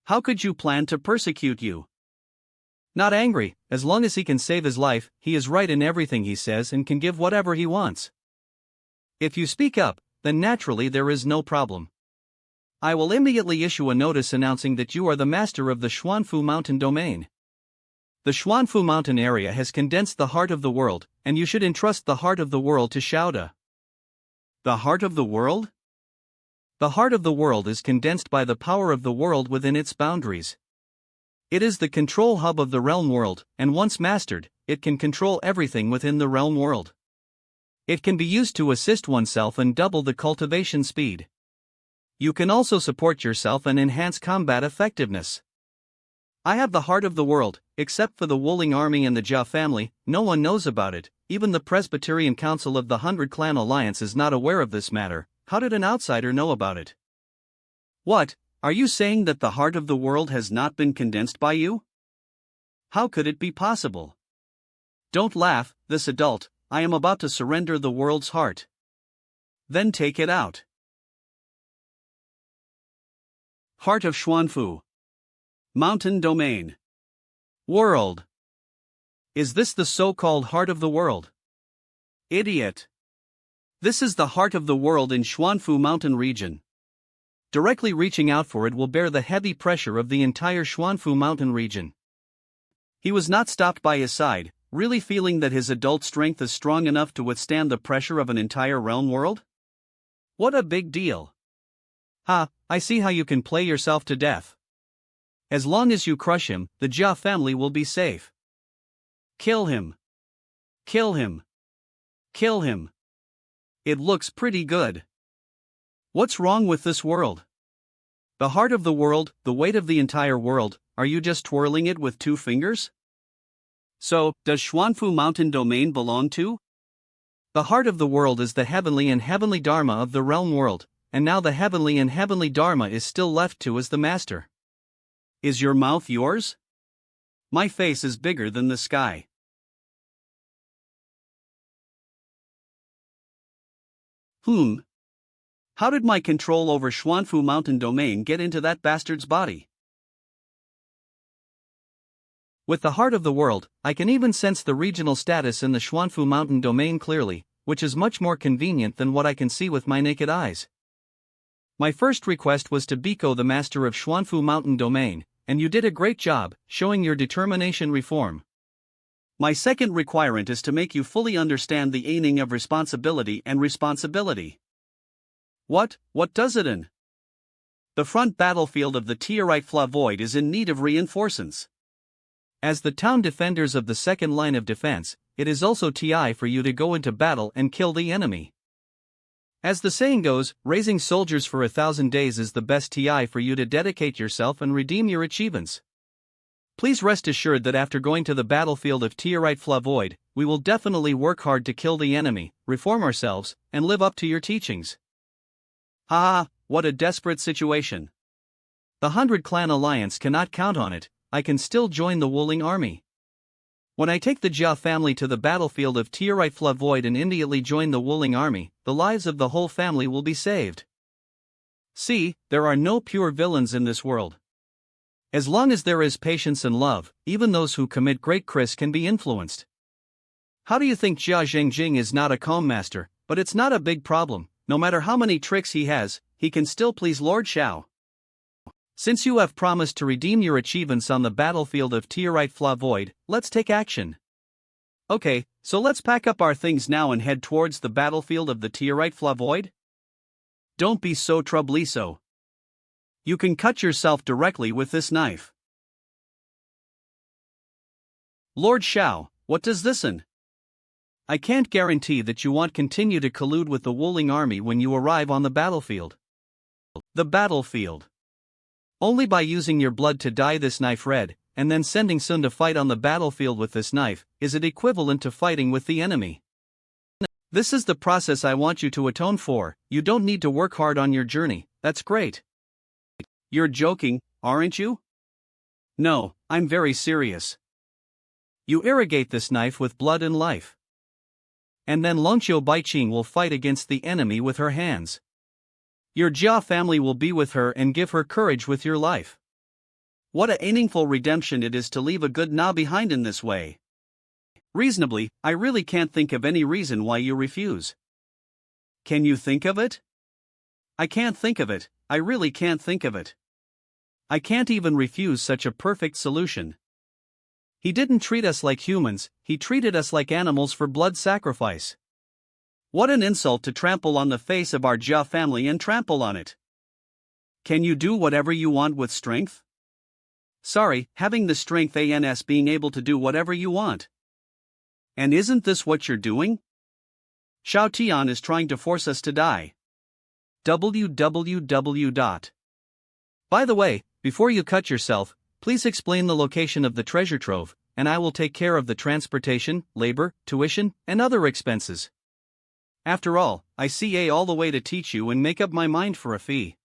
How could you plan to persecute you? Not angry, as long as he can save his life, he is right in everything he says and can give whatever he wants. If you speak up, then naturally there is no problem. I will immediately issue a notice announcing that you are the master of the Xuanfu Mountain Domain. The Xuanfu mountain area has condensed the heart of the world, and you should entrust the heart of the world to Xiaoda. The heart of the world? The heart of the world is condensed by the power of the world within its boundaries. It is the control hub of the realm world, and once mastered, it can control everything within the realm world. It can be used to assist oneself and double the cultivation speed. You can also support yourself and enhance combat effectiveness. I have the heart of the world, except for the Wuling army and the Jia family. No one knows about it. Even the Presbyterian Council of the 100 Clan Alliance is not aware of this matter. How did an outsider know about it? What, are you saying that the heart of the world has not been condensed by you? How could it be possible? Don't laugh, this adult. I am about to surrender the world's heart. Then take it out. Heart of Xuanfu. Mountain domain. World. Is this the so-called heart of the world? Idiot. This is the heart of the world in Xuanfu mountain region. Directly reaching out for it will bear the heavy pressure of the entire Xuanfu mountain region. He was not stopped by his side, really feeling that his adult strength is strong enough to withstand the pressure of an entire realm world? What a big deal. Ha, I see how you can play yourself to death. As long as you crush him, the Jia family will be safe. Kill him. Kill him. Kill him. It looks pretty good. What's wrong with this world? The heart of the world, the weight of the entire world, are you just twirling it with 2 fingers? So, does Xuanfu mountain domain belong to? The heart of the world is the heavenly and heavenly dharma of the realm world, and now the heavenly and heavenly dharma is still left to as the master. Is your mouth yours? My face is bigger than the sky. How did my control over Xuanfu mountain domain get into that bastard's body? With the heart of the world, I can even sense the regional status in the Xuanfu mountain domain clearly, which is much more convenient than what I can see with my naked eyes. My first request was to Biko, the master of Xuanfu mountain domain, and you did a great job, showing your determination reform. My second requirement is to make you fully understand the meaning of responsibility and responsibility. What does it in? The front battlefield of the Tierite Flavoid is in need of reinforcements. As the town defenders of the second line of defense, it is also TI for you to go into battle and kill the enemy. As the saying goes, raising soldiers for 1,000 days is the best TI for you to dedicate yourself and redeem your achievements. Please rest assured that after going to the battlefield of Tierite Flavoid, we will definitely work hard to kill the enemy, reform ourselves, and live up to your teachings. Ha, what a desperate situation. The 100 Clan Alliance cannot count on it. I can still join the Wuling army. When I take the Jia family to the battlefield of Tierite Flavoid and immediately join the Wuling army, the lives of the whole family will be saved. See, there are no pure villains in this world. As long as there is patience and love, even those who commit great crimes can be influenced. How do you think Jia Zhengjing is not a calm master? But it's not a big problem. No matter how many tricks he has, he can still please Lord Xiao. Since you have promised to redeem your achievements on the battlefield of Tierite Flavoid, let's take action. Okay, so let's pack up our things now and head towards the battlefield of the Tierite Flavoid? Don't be so troubliso. You can cut yourself directly with this knife. Lord Xiao, what does this in? I can't guarantee that you won't continue to collude with the Wuling army when you arrive on the battlefield. The battlefield. Only by using your blood to dye this knife red, and then sending Sun to fight on the battlefield with this knife, is it equivalent to fighting with the enemy. This is the process I want you to atone for. You don't need to work hard on your journey, that's great. You're joking, aren't you? No, I'm very serious. You irrigate this knife with blood and life. And then Longqiu Baiqing will fight against the enemy with her hands. Your Jia family will be with her and give her courage with your life. What a meaningful redemption it is to leave a good Na behind in this way. Reasonably, I really can't think of any reason why you refuse. Can you think of it? I can't think of it, I really can't think of it. I can't even refuse such a perfect solution. He didn't treat us like humans, he treated us like animals for blood sacrifice. What an insult to trample on the face of our Jia family and trample on it. Can you do whatever you want with strength? Sorry, having the strength ans being able to do whatever you want. And isn't this what you're doing? Xiao Tian is trying to force us to die. www. By the way, before you cut yourself, please explain the location of the treasure trove, and I will take care of the transportation, labor, tuition, and other expenses. After all, I CA all the way to teach you and make up my mind for a fee.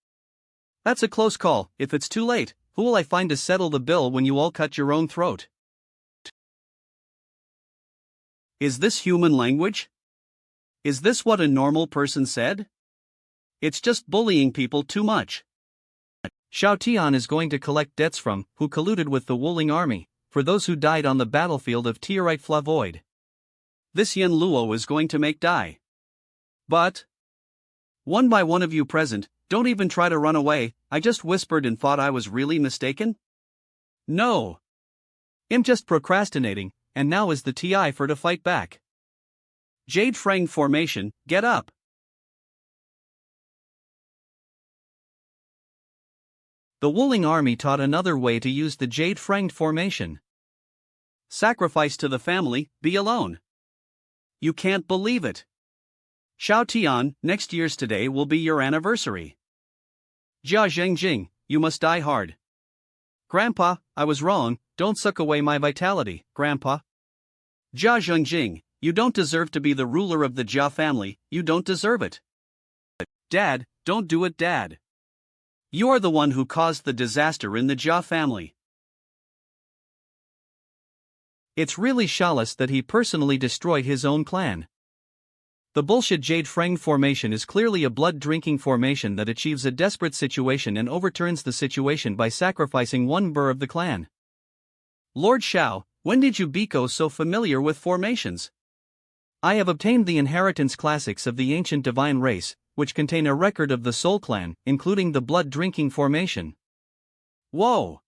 That's a close call. If it's too late, who will I find to settle the bill when you all cut your own throat? Is this human language? Is this what a normal person said? It's just bullying people too much. Xiao Tian is going to collect debts from who colluded with the Wuling army, for those who died on the battlefield of Tierite Flavoid. This Yen Luo is going to make die. But one by one of you present, don't even try to run away. I just whispered and thought I was really mistaken? No. I'm just procrastinating, and now is the TI for to fight back. Jade Frang formation, get up. The Wuling army taught another way to use the Jade Franged formation. Sacrifice to the family, be alone. You can't believe it. Xiao Tian, next year's today will be your anniversary. Jia Zhengjing, you must die hard. Grandpa, I was wrong, don't suck away my vitality, Grandpa. Jia Zhengjing, you don't deserve to be the ruler of the Jia family, you don't deserve it. Dad, don't do it, Dad. You are the one who caused the disaster in the Jia family. It's really shallow that he personally destroyed his own clan. The bullshit Jade Frang formation is clearly a blood-drinking formation that achieves a desperate situation and overturns the situation by sacrificing one burr of the clan. Lord Xiao, when did you become so familiar with formations? I have obtained the inheritance classics of the ancient divine race, which contain a record of the Soul Clan, including the blood-drinking formation. Whoa!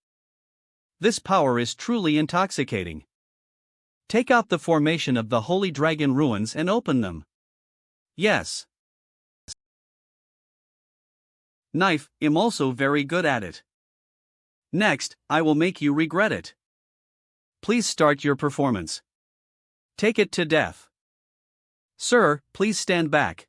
This power is truly intoxicating. Take out the formation of the Holy Dragon ruins and open them. Yes. Knife, I'm also very good at it. Next, I will make you regret it. Please start your performance. Take it to death. Sir, please stand back.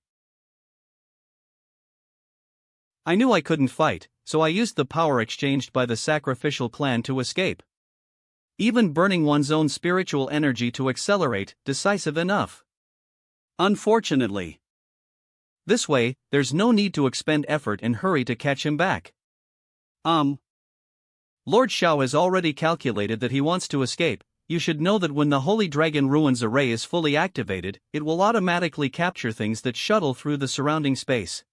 I knew I couldn't fight, so I used the power exchanged by the sacrificial clan to escape. Even burning one's own spiritual energy to accelerate, decisive enough. Unfortunately. This way, there's no need to expend effort and hurry to catch him back. Lord Xiao has already calculated that he wants to escape. You should know that when the Holy Dragon Ruins array is fully activated, it will automatically capture things that shuttle through the surrounding space.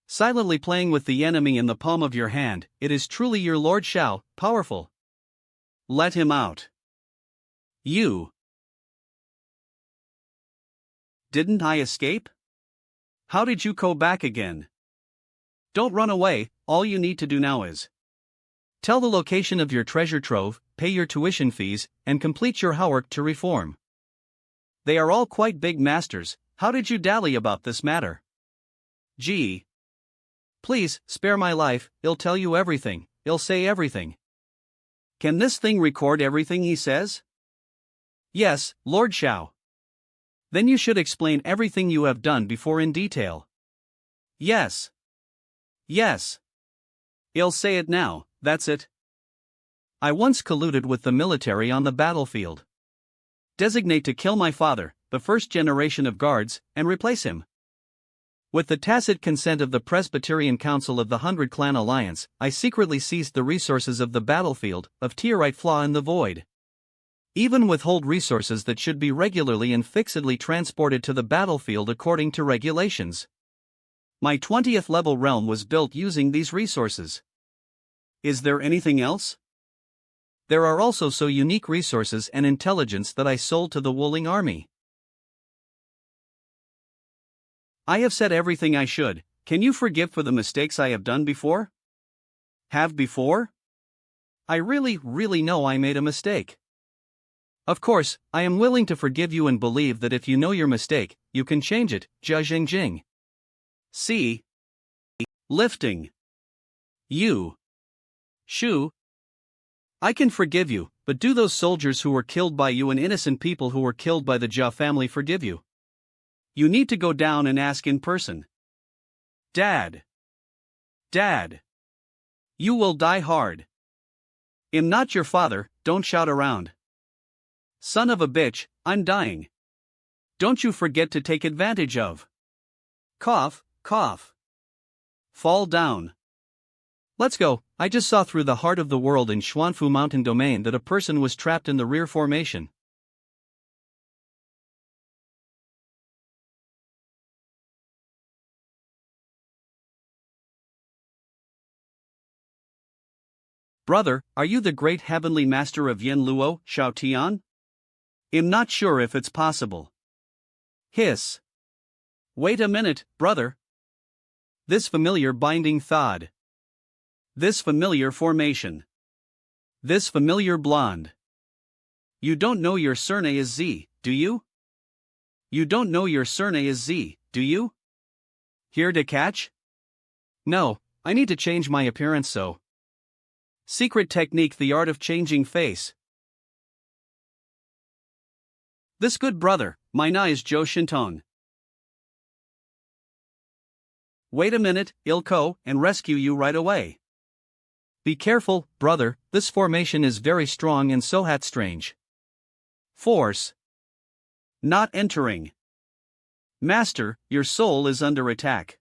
Silently playing with the enemy in the palm of your hand, it is truly your Lord Xiao, powerful. Let him out. You. Didn't I escape? How did you go back again? Don't run away, all you need to do now is tell the location of your treasure trove, pay your tuition fees, and complete your homework to reform. They are all quite big masters, how did you dally about this matter? Gee. Please, spare my life, I'll tell you everything, I'll say everything. Can this thing record everything he says? Yes, Lord Xiao. Then you should explain everything you have done before in detail. Yes. Yes. I'll say it now, that's it. I once colluded with the military on the battlefield. Designate to kill my father, the first generation of guards, and replace him. With the tacit consent of the Presbyterian Council of the 100 Clan Alliance, I secretly seized the resources of the battlefield, of Tierite Flaw in the Void. Even withhold resources that should be regularly and fixedly transported to the battlefield according to regulations. My 20th level realm was built using these resources. Is there anything else? There are also so unique resources and intelligence that I sold to the Wuling army. I have said everything I should, can you forgive for the mistakes I have done before? Have before? I really know I made a mistake. Of course, I am willing to forgive you and believe that if you know your mistake, you can change it, Jia Jingjing. C. Lifting. You. Shu. I can forgive you, but do those soldiers who were killed by you and innocent people who were killed by the Jia family forgive you? You need to go down and ask in person. Dad. Dad. You will die hard. I'm not your father, don't shout around. Son of a bitch, I'm dying. Don't you forget to take advantage of. Cough, cough. Fall down. Let's go. I just saw through the heart of the world in Xuanfu Mountain Domain that a person was trapped in the rear formation. Brother, are you the great heavenly master of Yin Luo, Shao Tian? I'm not sure if it's possible. Hiss. Wait a minute, brother. This familiar binding thought. This familiar formation. This familiar blonde. You don't know your surname is Z, do you? You don't know your surname is Z, do you? Here to catch? No, I need to change my appearance so. Secret technique, the art of changing face. This good brother, my name is Zhou Shintong. Wait a minute, I'll go and rescue you right away. Be careful, brother, this formation is very strong and so hat strange. Force. Not entering. Master, your soul is under attack.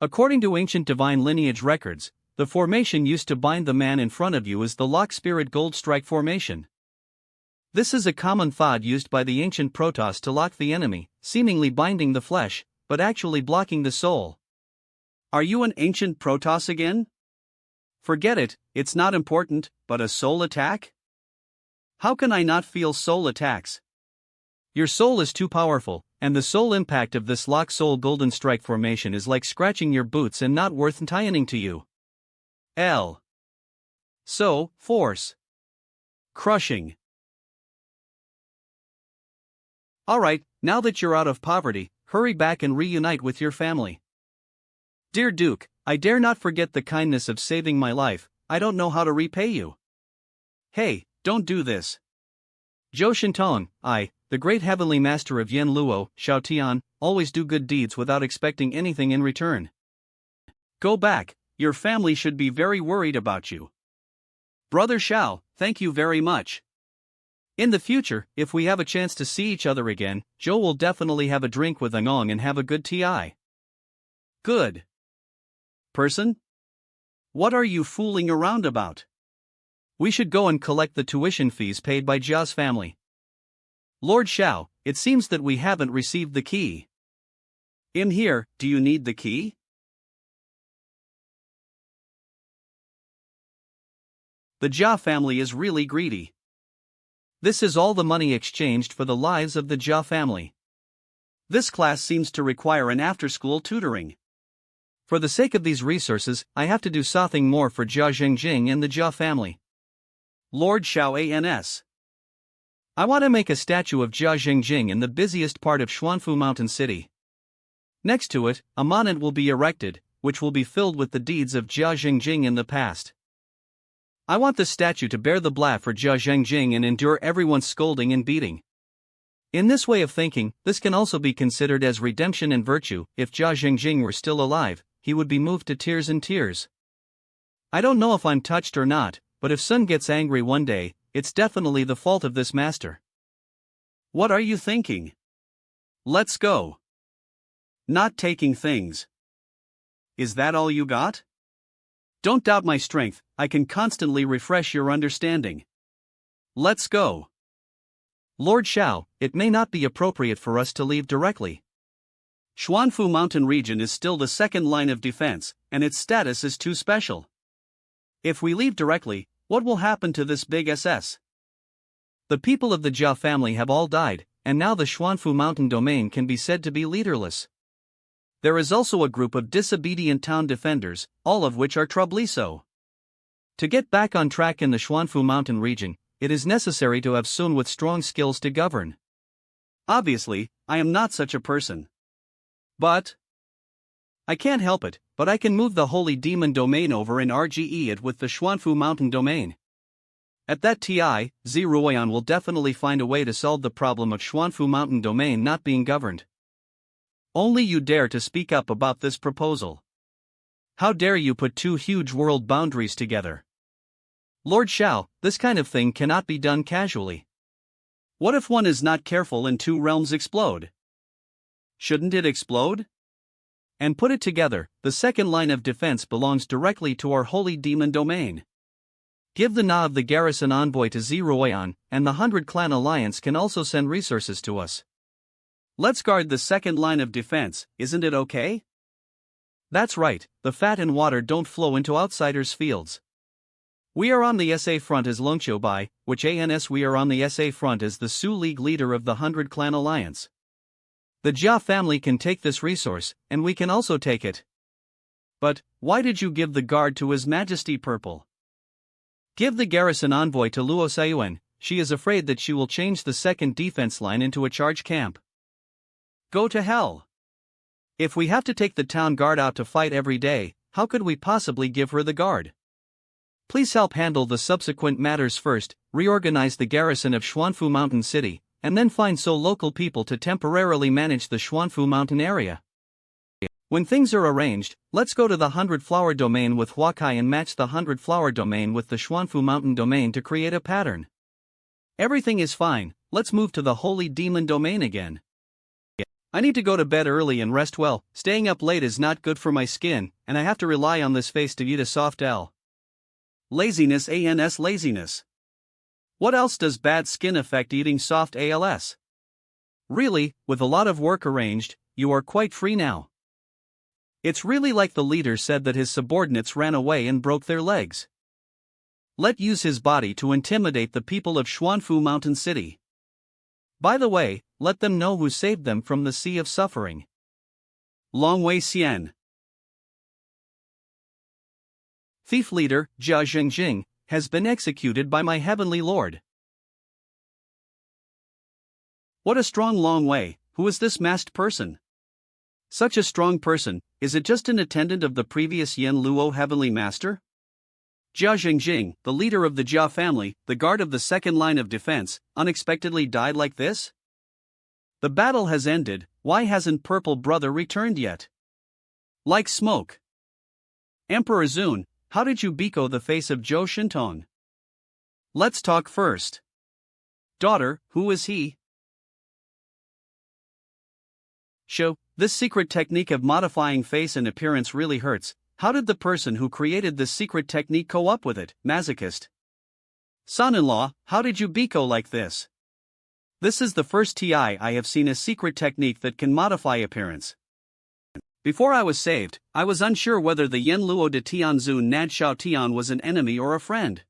According to ancient divine lineage records, the formation used to bind the man in front of you is the Lock Spirit Gold Strike formation. This is a common thought used by the ancient Protoss to lock the enemy, seemingly binding the flesh, but actually blocking the soul. Are you an ancient Protoss again? Forget it, it's not important, but a soul attack? How can I not feel soul attacks? Your soul is too powerful, and the soul impact of this Lock Soul Golden Strike formation is like scratching your boots and not worth tying to you. L. So, force. Crushing. Alright, now that you're out of poverty, hurry back and reunite with your family. Dear Duke, I dare not forget the kindness of saving my life, I don't know how to repay you. Hey, don't do this. Zhou Shintong, I, the great heavenly master of Yin Luo, Shao Tian, always do good deeds without expecting anything in return. Go back, your family should be very worried about you. Brother Shao, thank you very much. In the future, if we have a chance to see each other again, Zhou will definitely have a drink with Angong and have a good TI. Good. Person? What are you fooling around about? We should go and collect the tuition fees paid by Jia's family. Lord Shao, it seems that we haven't received the key. I'm here, do you need the key? The Jia family is really greedy. This is all the money exchanged for the lives of the Jia family. This class seems to require an after-school tutoring. For the sake of these resources, I have to do something more for Jia Jingjing and the Jia family. Lord Shao ANS. I want to make a statue of Jia Jingjing in the busiest part of Xuanfu Mountain City. Next to it, a monument will be erected, which will be filled with the deeds of Jia Jingjing in the past. I want the statue to bear the blame for Jia Jingjing and endure everyone's scolding and beating. In this way of thinking, this can also be considered as redemption and virtue. If Jia Jingjing were still alive, he would be moved to tears and tears. I don't know if I'm touched or not, but if Sun gets angry one day, it's definitely the fault of this master. What are you thinking? Let's go. Not taking things. Is that all you got? Don't doubt my strength, I can constantly refresh your understanding. Let's go. Lord Shao, it may not be appropriate for us to leave directly. Xuanfu Mountain region is still the second line of defense, and its status is too special. If we leave directly, what will happen to this big SS? The people of the Jia family have all died, and now the Xuanfu Mountain domain can be said to be leaderless. There is also a group of disobedient town defenders, all of which are troubliso. To get back on track in the Xuanfu Mountain region, it is necessary to have Sun with strong skills to govern. Obviously, I am not such a person. But I can't help it, but I can move the Holy Demon domain over and RGE it with the Xuanfu Mountain domain. At that TI, Ziruoyan will definitely find a way to solve the problem of Xuanfu Mountain domain not being governed. Only you dare to speak up about this proposal. How dare you put two huge world boundaries together? Lord Xiao, this kind of thing cannot be done casually. What if one is not careful and two realms explode? Shouldn't it explode? And put it together, the second line of defense belongs directly to our Holy Demon domain. Give the Na of the garrison envoy to Ziruoyan, and the 100 Clan Alliance can also send resources to us. Let's guard the second line of defense, isn't it okay? That's right, the fat and water don't flow into outsiders' fields. We are on the SA front as Longqiu Bai, which ANS we are on the SA front as the Su League leader of the 100 Clan Alliance. The Jia family can take this resource, and we can also take it. But, why did you give the guard to His Majesty Purple? Give the garrison envoy to Luo Sayuan, she is afraid that she will change the second defense line into a charge camp. Go to hell. If we have to take the town guard out to fight every day, how could we possibly give her the guard? Please help handle the subsequent matters first, reorganize the garrison of Xuanfu Mountain City, and then find local people to temporarily manage the Xuanfu Mountain area. When things are arranged, let's go to the 100 Flower domain with Huakai and match the 100 Flower domain with the Xuanfu Mountain domain to create a pattern. Everything is fine, let's move to the Holy Demon domain again. I need to go to bed early and rest well, staying up late is not good for my skin, and I have to rely on this face to eat a soft L. Laziness ANS laziness. What else does bad skin affect eating soft ALS? Really, with a lot of work arranged, you are quite free now. It's really like the leader said that his subordinates ran away and broke their legs. Let use his body to intimidate the people of Xuanfu Mountain City. By the way, let them know who saved them from the sea of suffering. Long Wei Xian. Thief leader, Jia Zhengjing, has been executed by my heavenly lord. What a strong Long Wei, who is this masked person? Such a strong person, is it just an attendant of the previous Yan Luo heavenly master? Jia Zhengjing, the leader of the Jia family, the guard of the second line of defense, unexpectedly died like this? The battle has ended, why hasn't Purple Brother returned yet? Like smoke. Emperor Zun, how did you biko the face of Zhou Shintong? Let's talk first. Daughter, who is he? Show, this secret technique of modifying face and appearance really hurts. How did the person who created this secret technique co up with it, masochist? Son-in-law, how did you biko like this? This is the first TI I have seen a secret technique that can modify appearance. Before I was saved, I was unsure whether the Yen Luo de Tianzun Nad Shao Tian was an enemy or a friend.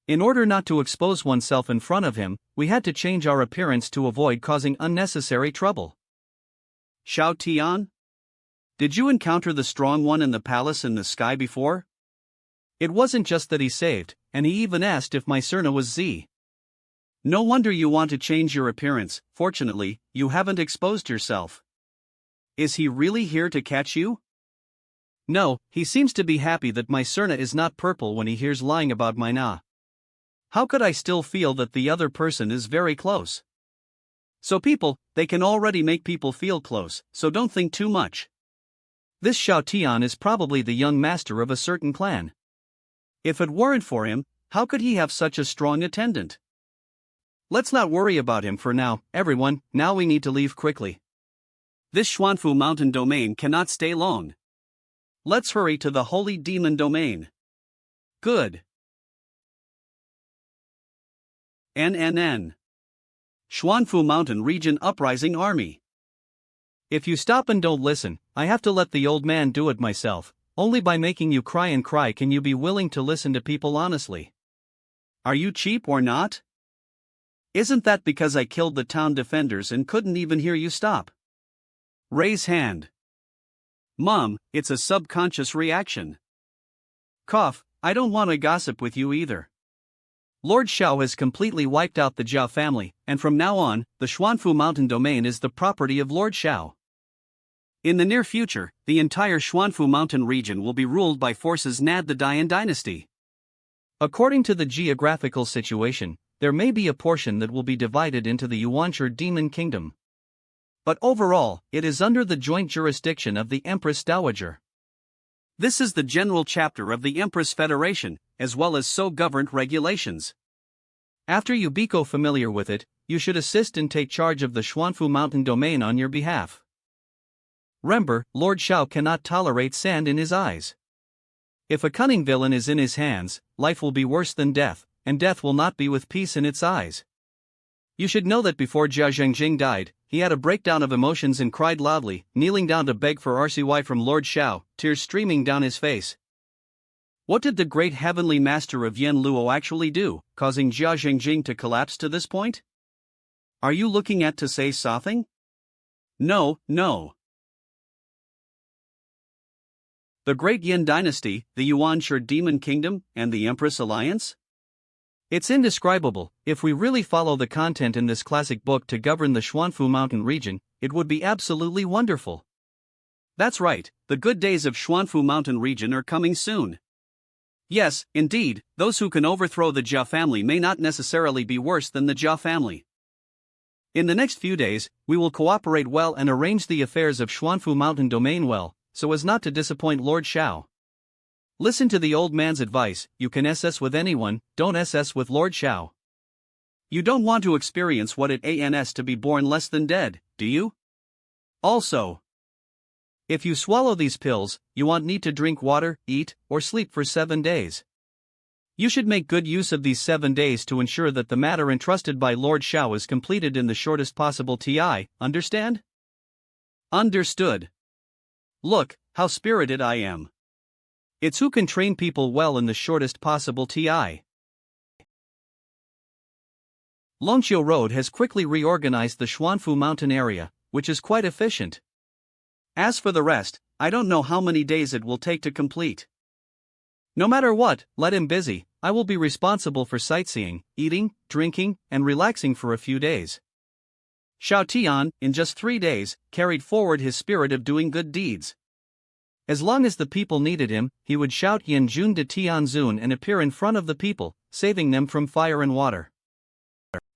In order not to expose oneself in front of him, we had to change our appearance to avoid causing unnecessary trouble. Shao Tian? Did you encounter the strong one in the palace in the sky before? It wasn't just that he saved, and he even asked if my Serna was Z. No wonder you want to change your appearance, fortunately, you haven't exposed yourself. Is he really here to catch you? No, he seems to be happy that my Serna is not purple when he hears lying about my Na. How could I still feel that the other person is very close? So people, they can already make people feel close, so don't think too much. This Shao Tian is probably the young master of a certain clan. If it weren't for him, how could he have such a strong attendant? Let's not worry about him for now, everyone, now we need to leave quickly. This Xuanfu Mountain domain cannot stay long. Let's hurry to the Holy Demon domain. Good. NNN. Xuanfu Mountain Region Uprising Army. If you stop and don't listen, I have to let the old man do it myself. Only by making you cry and cry can you be willing to listen to people honestly. Are you cheap or not? Isn't that because I killed the town defenders and couldn't even hear you stop? Raise hand. Mom, it's a subconscious reaction. Cough, I don't want to gossip with you either. Lord Shao has completely wiped out the Jiao family, and from now on, the Xuanfu Mountain domain is the property of Lord Shao. In the near future, the entire Xuanfu Mountain region will be ruled by forces Nad the Dian dynasty. According to the geographical situation, there may be a portion that will be divided into the Yuanshi Demon Kingdom. But overall, it is under the joint jurisdiction of the Empress Dowager. This is the general chapter of the Empress Federation, as well as so-governed regulations. After you become familiar with it, you should assist and take charge of the Xuanfu Mountain domain on your behalf. Remember, Lord Shao cannot tolerate sand in his eyes. If a cunning villain is in his hands, life will be worse than death, and death will not be with peace in its eyes. You should know that before Jia Zhengjing died, he had a breakdown of emotions and cried loudly, kneeling down to beg for RCY from Lord Shao, tears streaming down his face. What did the great heavenly master of Yen Luo actually do, causing Jia Zhengjing to collapse to this point? Are you looking at to say something? No. The Great Yin Dynasty, the Yuanshi Demon Kingdom, and the Empress Alliance? It's indescribable. If we really follow the content in this classic book to govern the Xuanfu Mountain region, it would be absolutely wonderful. That's right, the good days of Xuanfu Mountain region are coming soon. Yes, indeed, those who can overthrow the Jia family may not necessarily be worse than the Jia family. In the next few days, we will cooperate well and arrange the affairs of Xuanfu Mountain domain well, so as not to disappoint Lord Shao. Listen to the old man's advice, you can SS with anyone, don't SS with Lord Shao. You don't want to experience what it ans to be born less than dead, do you? Also, if you swallow these pills, you won't need to drink water, eat, or sleep for 7 days. You should make good use of these 7 days to ensure that the matter entrusted by Lord Shao is completed in the shortest possible TI, understand? Understood. Look, how spirited I am. It's who can train people well in the shortest possible TI. Longqiu Road has quickly reorganized the Xuanfu Mountain area, which is quite efficient. As for the rest, I don't know how many days it will take to complete. No matter what, let him busy, I will be responsible for sightseeing, eating, drinking, and relaxing for a few days. Xiao Tian, in just 3 days, carried forward his spirit of doing good deeds. As long as the people needed him, he would shout Yin Jun de Tianzun and appear in front of the people, saving them from fire and water.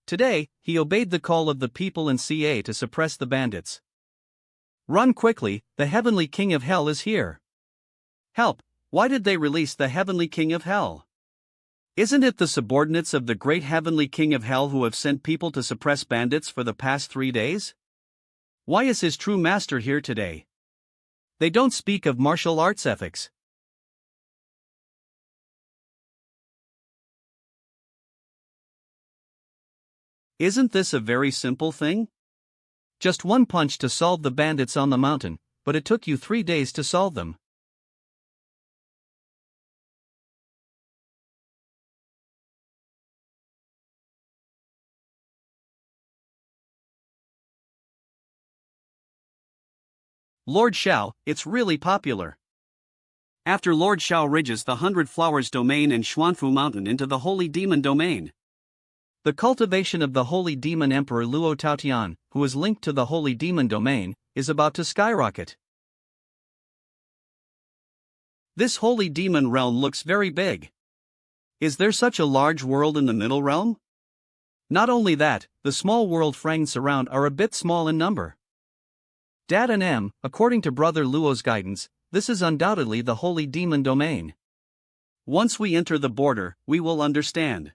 Today, he obeyed the call of the people and CA to suppress the bandits. Run quickly, the Heavenly King of Hell is here. Help, why did they release the Heavenly King of Hell? Isn't it the subordinates of the great Heavenly King of Hell who have sent people to suppress bandits for the past 3 days? Why is his true master here today? They don't speak of martial arts ethics. Isn't this a very simple thing? Just one punch to solve the bandits on the mountain, but it took you 3 days to solve them. Lord Shao, it's really popular. After Lord Shao ridges the 100 Flowers domain and Xuanfu Mountain into the Holy Demon domain, the cultivation of the Holy Demon Emperor Luo Taotian, who is linked to the Holy Demon domain, is about to skyrocket. This Holy Demon realm looks very big. Is there such a large world in the middle realm? Not only that, the small world fragments around are a bit small in number. Dad and M, according to Brother Luo's guidance, this is undoubtedly the Holy Demon domain. Once we enter the border, we will understand.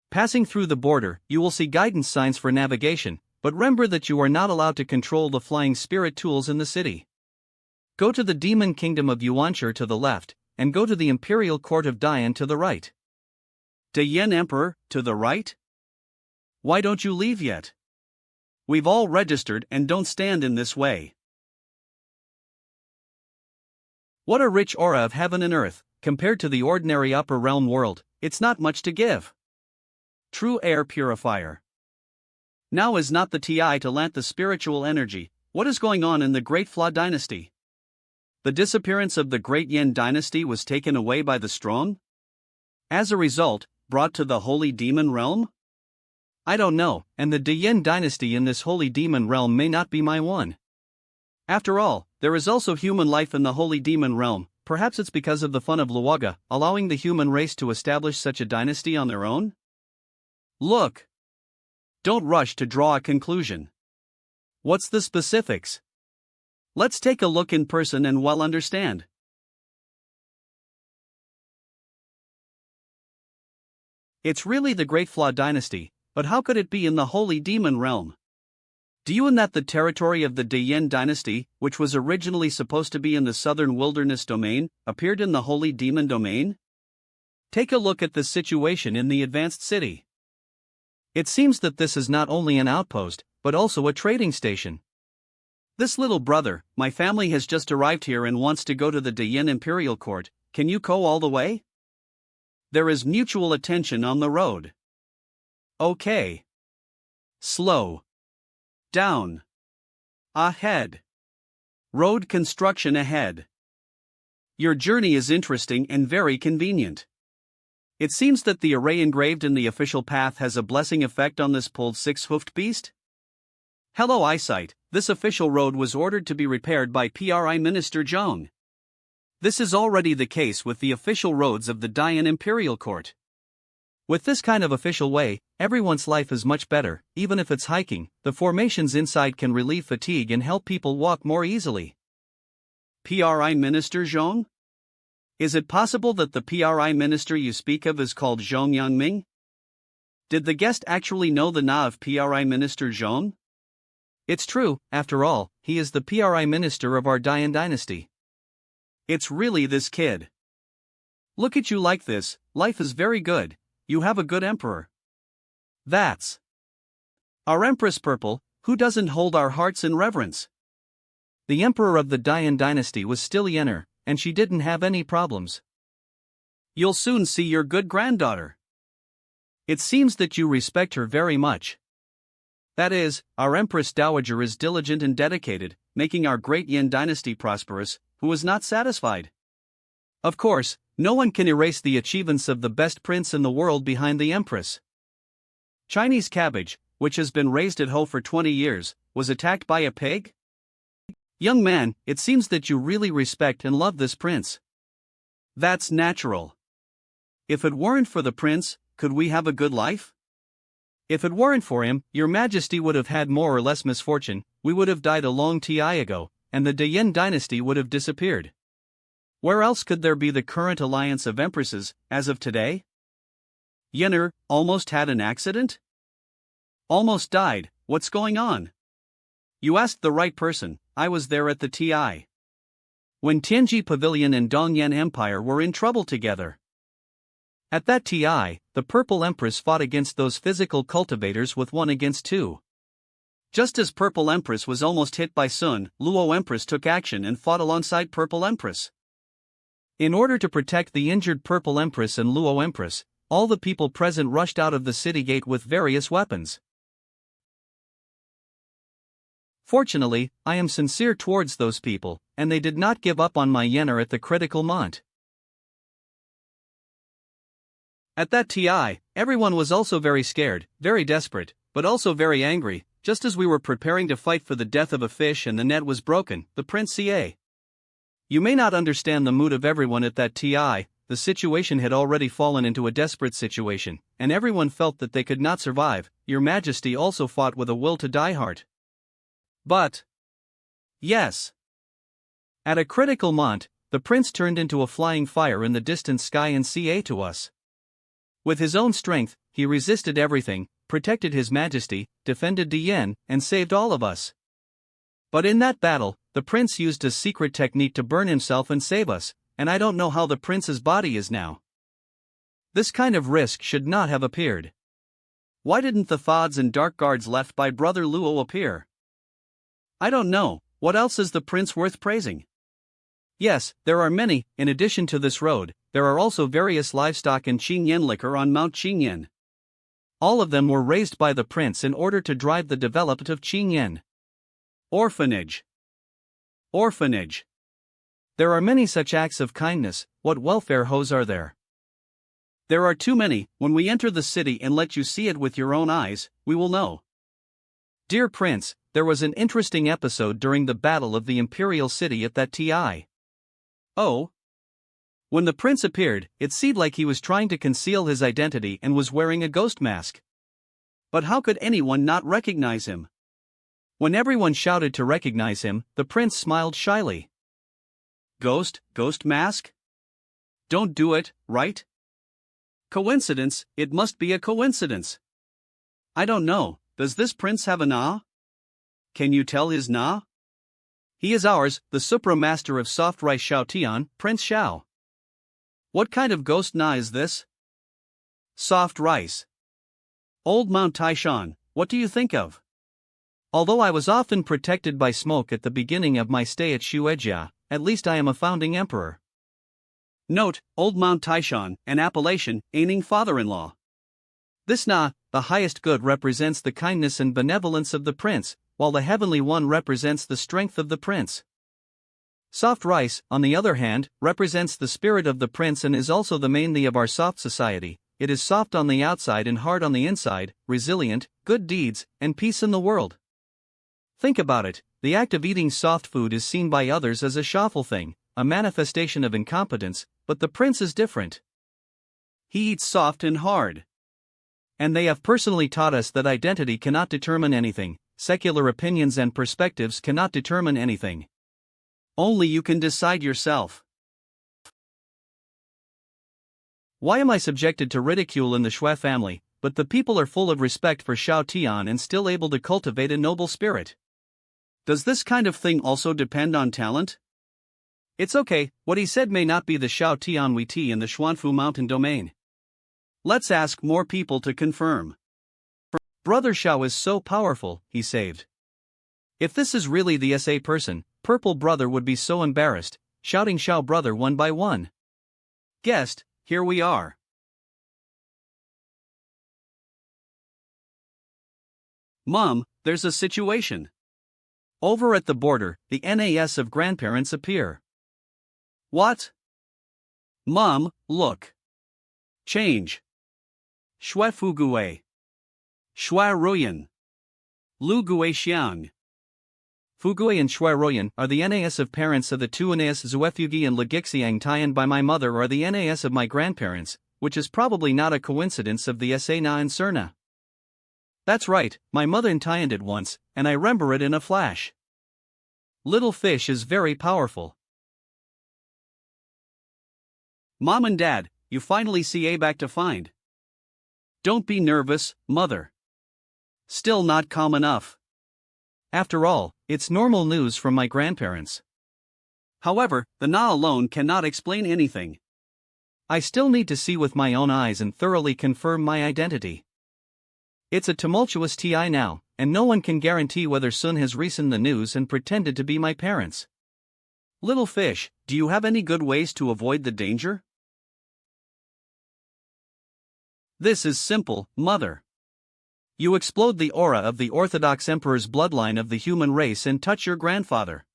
Passing through the border, you will see guidance signs for navigation, but remember that you are not allowed to control the flying spirit tools in the city. Go to the Demon Kingdom of Yuanshi to the left, and go to the Imperial Court of Dian to the right. De Yen Emperor, to the right? Why don't you leave yet? We've all registered and don't stand in this way. What a rich aura of heaven and earth, compared to the ordinary upper realm world, it's not much to give. True air purifier. Now is not the TI to lant the spiritual energy. What is going on in the Great Fla dynasty? The disappearance of the Great Yin dynasty was taken away by the strong? As a result, brought to the Holy Demon Realm? I don't know, and the Dian dynasty in this Holy Demon Realm may not be my one. After all, there is also human life in the Holy Demon Realm. Perhaps it's because of the fun of Luoga, allowing the human race to establish such a dynasty on their own? Look! Don't rush to draw a conclusion. What's the specifics? Let's take a look in person and well understand. It's really the Great Flaw dynasty, but how could it be in the Holy Demon Realm? Do you mean that the territory of the Dian dynasty, which was originally supposed to be in the southern wilderness domain, appeared in the Holy Demon domain? Take a look at the situation in the advanced city. It seems that this is not only an outpost, but also a trading station. This little brother, my family has just arrived here and wants to go to the Dian Imperial Court. Can you go all the way? There is mutual attention on the road. Okay. Slow down. Ahead. Road construction ahead. Your journey is interesting and very convenient. It seems that the array engraved in the official path has a blessing effect on this pulled six-hoofed beast. Hello eyesight, this official road was ordered to be repaired by Prime Minister Zhong. This is already the case with the official roads of the Dian Imperial Court. With this kind of official way, everyone's life is much better. Even if it's hiking, the formations inside can relieve fatigue and help people walk more easily. Prime Minister Zhong? Is it possible that the Prime Minister you speak of is called Zhong Yangming? Did the guest actually know the Na of Prime Minister Zhong? It's true, after all, he is the Prime Minister of our Dian dynasty. It's really this kid. Look at you like this, life is very good. You have a good emperor. That's our Empress Purple, who doesn't hold our hearts in reverence. The emperor of the Dian dynasty was still Yen'er, and she didn't have any problems. You'll soon see your good granddaughter. It seems that you respect her very much. That is, our Empress Dowager is diligent and dedicated, making our great Yin dynasty prosperous, who is not satisfied. Of course, no one can erase the achievements of the best prince in the world behind the Empress. Chinese cabbage, which has been raised at home for 20 years, was attacked by a pig? Young man, it seems that you really respect and love this prince. That's natural. If it weren't for the prince, could we have a good life? If it weren't for him, your majesty would have had more or less misfortune, we would have died a long time ago, and the Dian dynasty would have disappeared. Where else could there be the current alliance of empresses, as of today? Yen'er almost had an accident? Almost died, what's going on? You asked the right person, I was there at the TI. When Tianji Pavilion and Dongyan Empire were in trouble together. At that TI, the Purple Empress fought against those physical cultivators with 1 against 2. Just as Purple Empress was almost hit by Sun, Luo Empress took action and fought alongside Purple Empress. In order to protect the injured Purple Empress and Luo Empress, all the people present rushed out of the city gate with various weapons. Fortunately, I am sincere towards those people, and they did not give up on my Yen'er at the critical moment. At that TI, everyone was also very scared, very desperate, but also very angry, just as we were preparing to fight for the death of a fish and the net was broken, the Prince CA. You may not understand the mood of everyone at that TI, the situation had already fallen into a desperate situation, and everyone felt that they could not survive. Your Majesty also fought with a will to die heart. But yes. At a critical moment, the prince turned into a flying fire in the distant sky and CA to us. With his own strength, he resisted everything, protected his Majesty, defended Dian, and saved all of us. But in that battle, the prince used a secret technique to burn himself and save us, and I don't know how the prince's body is now. This kind of risk should not have appeared. Why didn't the Thods and Dark Guards left by Brother Luo appear? I don't know, what else is the prince worth praising? Yes, there are many. In addition to this road, there are also various livestock and Qingyan liquor on Mount Qingyan. All of them were raised by the prince in order to drive the development of Qingyan. Orphanage. Orphanage. There are many such acts of kindness. What welfare hoes are there? There are too many. When we enter the city and let you see it with your own eyes, we will know. Dear Prince, there was an interesting episode during the battle of the Imperial City at that TI. Oh? When the prince appeared, it seemed like he was trying to conceal his identity and was wearing a ghost mask. But how could anyone not recognize him? When everyone shouted to recognize him, the prince smiled shyly. Ghost mask? Don't do it, right? Coincidence, it must be a coincidence. I don't know, does this prince have a na? Can you tell his na? He is ours, the Supra Master of Soft Rice Xiao Tian, Prince Xiao. What kind of ghost na is this? Soft rice. Old Mount Taishan, what do you think of? Although I was often protected by smoke at the beginning of my stay at Shueijia, at least I am a founding emperor. Note, Old Mount Taishan, an appellation, meaning father-in-law. This Na, the highest good, represents the kindness and benevolence of the prince, while the heavenly one represents the strength of the prince. Soft rice, on the other hand, represents the spirit of the prince and is also the mainly of our soft society. It is soft on the outside and hard on the inside, resilient, good deeds, and peace in the world. Think about it, the act of eating soft food is seen by others as a shameful thing, a manifestation of incompetence, but the prince is different. He eats soft and hard. And they have personally taught us that identity cannot determine anything, secular opinions and perspectives cannot determine anything. Only you can decide yourself. Why am I subjected to ridicule in the Shui family, but the people are full of respect for Xiao Tian and still able to cultivate a noble spirit? Does this kind of thing also depend on talent? It's okay, what he said may not be the Xiao Tian we tea in the Xuanfu mountain domain. Let's ask more people to confirm. Brother Xiao is so powerful, he saved. If this is really the SA person, Purple Brother would be so embarrassed, shouting Xiao Brother one by one. Guest, here we are. Mom, there's a situation. Over at the border, the NAS of grandparents appear. What? Mom, look. Change. Shui Fugue. Shui Ruyan. Lu Gue Xiang. Fugue and Shui Ruyan are the NAS of parents of the two NAS Zuefugi and Legixiang Tian by my mother are the NAS of my grandparents, which is probably not a coincidence of the SA Na and Serna. That's right, my mother Tianed it once, and I remember it in a flash. Little fish is very powerful. Mom and Dad, you finally see A back to find. Don't be nervous, Mother. Still not calm enough. After all, it's normal news from my grandparents. However, the Na alone cannot explain anything. I still need to see with my own eyes and thoroughly confirm my identity. It's a tumultuous TI now, and no one can guarantee whether Sun has recent the news and pretended to be my parents. Little fish, do you have any good ways to avoid the danger? This is simple, Mother. You explode the aura of the Orthodox Emperor's bloodline of the human race and touch your grandfather.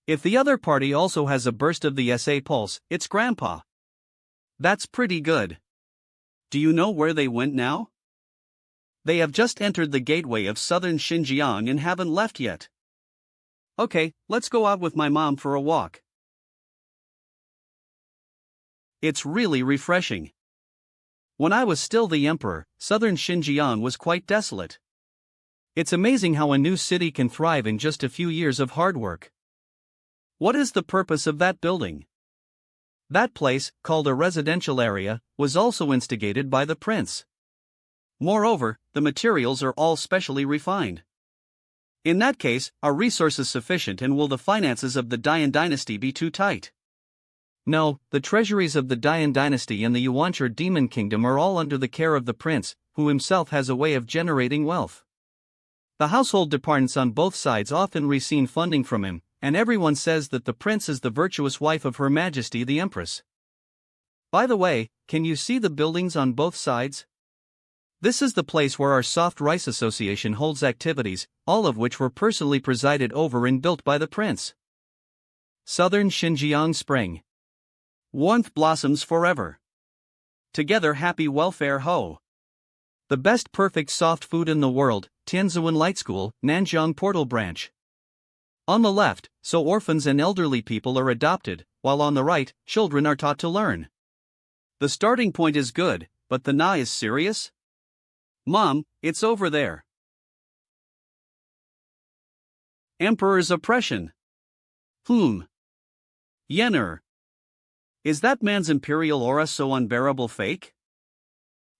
If the other party also has a burst of the SA pulse, it's Grandpa. That's pretty good. Do you know where they went now? They have just entered the gateway of southern Xinjiang and haven't left yet. Okay, let's go out with my mom for a walk. It's really refreshing. When I was still the emperor, southern Xinjiang was quite desolate. It's amazing how a new city can thrive in just a few years of hard work. What is the purpose of that building? That place, called a residential area, was also instigated by the prince. Moreover, the materials are all specially refined. In that case, are resources sufficient and will the finances of the Dian dynasty be too tight? No, the treasuries of the Dian dynasty and the Yuanchur demon kingdom are all under the care of the prince, who himself has a way of generating wealth. The household departments on both sides often receive funding from him, and everyone says that the prince is the virtuous wife of Her Majesty the Empress. By the way, can you see the buildings on both sides? This is the place where our Soft Rice Association holds activities, all of which were personally presided over and built by the prince. Southern Xinjiang Spring. Warmth blossoms forever. Together happy welfare ho. The best perfect soft food in the world, Tianzuan Light School, Nanjiang Portal Branch. On the left, so orphans and elderly people are adopted, while on the right, children are taught to learn. The starting point is good, but the na is serious? Mom, it's over there. Emperor's oppression. Yener. Is that man's imperial aura so unbearable fake?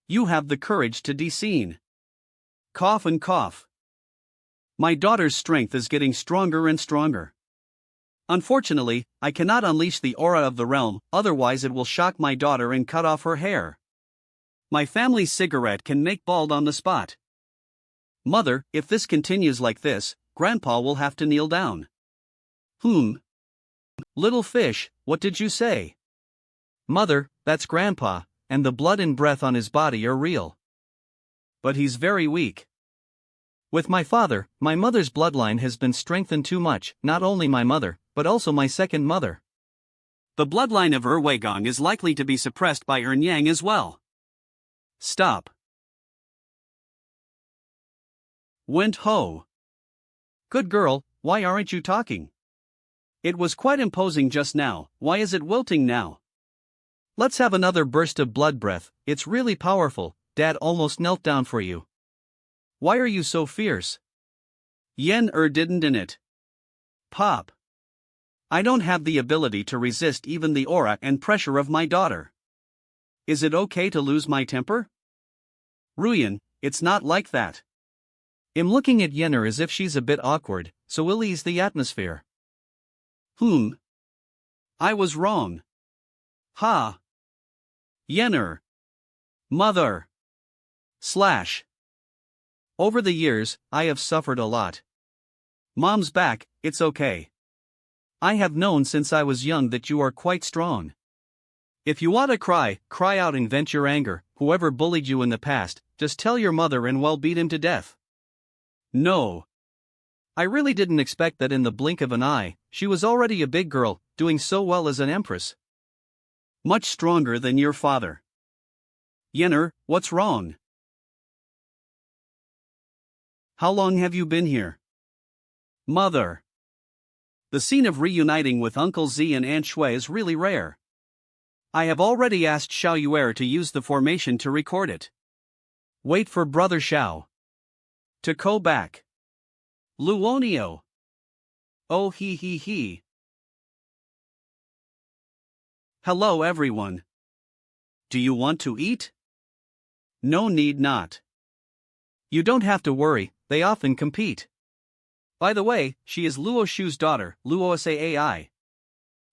You have the courage to descene. Cough and cough. My daughter's strength is getting stronger and stronger. Unfortunately, I cannot unleash the aura of the realm, otherwise it will shock my daughter and cut off her hair. My family's cigarette can make bald on the spot. Mother, if this continues like this, Grandpa will have to kneel down. Little fish, what did you say? Mother, that's Grandpa, and the blood and breath on his body are real. But he's very weak. With my father, my mother's bloodline has been strengthened too much, not only my mother, but also my second mother. The bloodline of Erwagong is likely to be suppressed by Ernyang as well. Stop. Went ho. Good girl, why aren't you talking? It was quite imposing just now, why is it wilting now? Let's have another burst of blood breath, it's really powerful, Dad almost knelt down for you. Why are you so fierce? Yen didn't in it. Pop. I don't have the ability to resist even the aura and pressure of my daughter. Is it okay to lose my temper? Ruyan, it's not like that. I'm looking at Yenner as if she's a bit awkward, so we'll ease the atmosphere. I was wrong. Ha. Yenner. Mother. / Over the years, I have suffered a lot. Mom's back, it's okay. I have known since I was young that you are quite strong. If you want to cry, cry out and vent your anger, whoever bullied you in the past, just tell your mother and we'll beat him to death. No. I really didn't expect that in the blink of an eye, she was already a big girl, doing so well as an empress. Much stronger than your father. Yenner, what's wrong? How long have you been here? Mother. The scene of reuniting with Uncle Z and Aunt Shui is really rare. I have already asked Xiao Yuer to use the formation to record it. Wait for Brother Xiao to go back. Luonio. Oh he. Hello everyone. Do you want to eat? No need not. You don't have to worry, they often compete. By the way, she is Luo Shu's daughter, Luo Sai.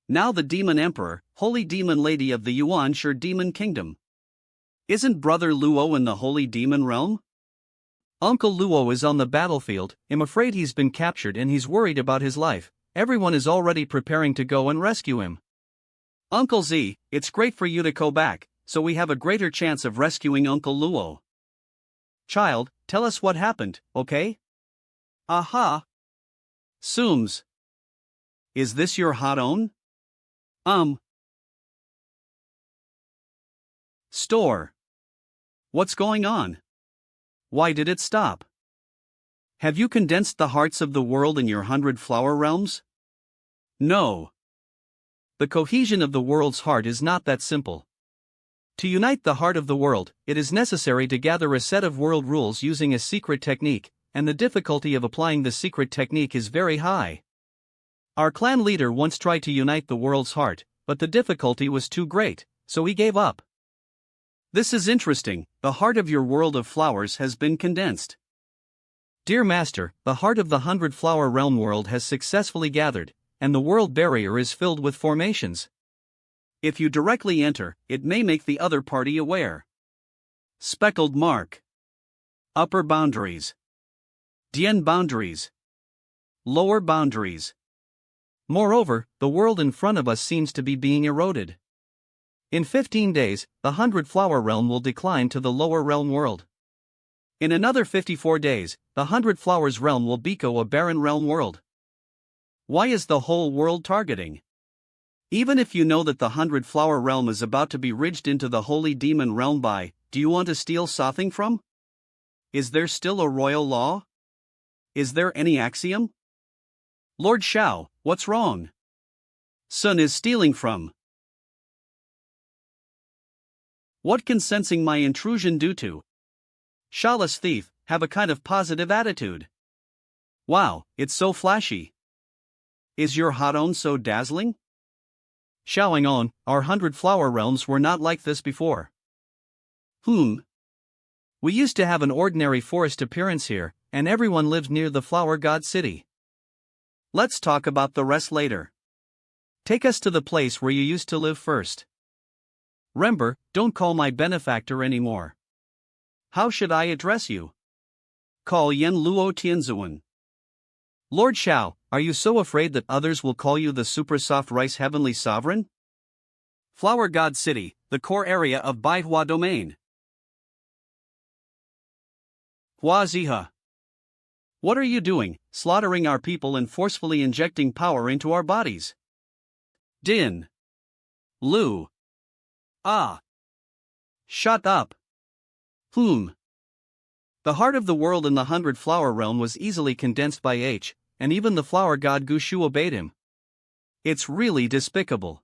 Now the Demon Emperor, Holy Demon Lady of the Yuan Shi Demon Kingdom. Isn't Brother Luo in the Holy Demon Realm? Uncle Luo is on the battlefield, I'm afraid he's been captured and he's worried about his life, everyone is already preparing to go and rescue him. Uncle Z, it's great for you to go back, so we have a greater chance of rescuing Uncle Luo. Child, tell us what happened, okay? Aha. Sooms. Is this your hot own? Store. What's going on? Why did it stop? Have you condensed the hearts of the world in your 100 flower realms? No. The cohesion of the world's heart is not that simple. To unite the heart of the world, it is necessary to gather a set of world rules using a secret technique, and the difficulty of applying the secret technique is very high. Our clan leader once tried to unite the world's heart, but the difficulty was too great, so he gave up. This is interesting, the heart of your world of flowers has been condensed. Dear Master, the heart of the 100 flower realm world has successfully gathered, and the world barrier is filled with formations. If you directly enter, it may make the other party aware. Speckled mark. Upper boundaries. Dien boundaries. Lower boundaries. Moreover, the world in front of us seems to be being eroded. In 15 days, the 100 flower realm will decline to the lower realm world. In another 54 days, the 100 flowers realm will become a barren realm world. Why is the whole world targeting? Even if you know that the 100-flower realm is about to be ridged into the holy demon realm by, do you want to steal something from? Is there still a royal law? Is there any axiom? Lord Xiao, what's wrong? Sun is stealing from. What can sensing my intrusion do to? Shawless thief, have a kind of positive attitude. Wow, it's so flashy. Is your Hadon so dazzling? Xiaoing on, our 100-flower realms were not like this before. We used to have an ordinary forest appearance here, and everyone lived near the flower god city. Let's talk about the rest later. Take us to the place where you used to live first. Remember, don't call my benefactor anymore. How should I address you? Call Yen Luo Tianzuan. Lord Xiao, are you so afraid that others will call you the super soft rice heavenly sovereign? Flower God City, the core area of Baihua domain. Hua Ziha. What are you doing, slaughtering our people and forcefully injecting power into our bodies? Din. Lu. Ah. Shut up. The heart of the world in the 100-flower realm was easily condensed by H, and even the flower god Gushu obeyed him. It's really despicable.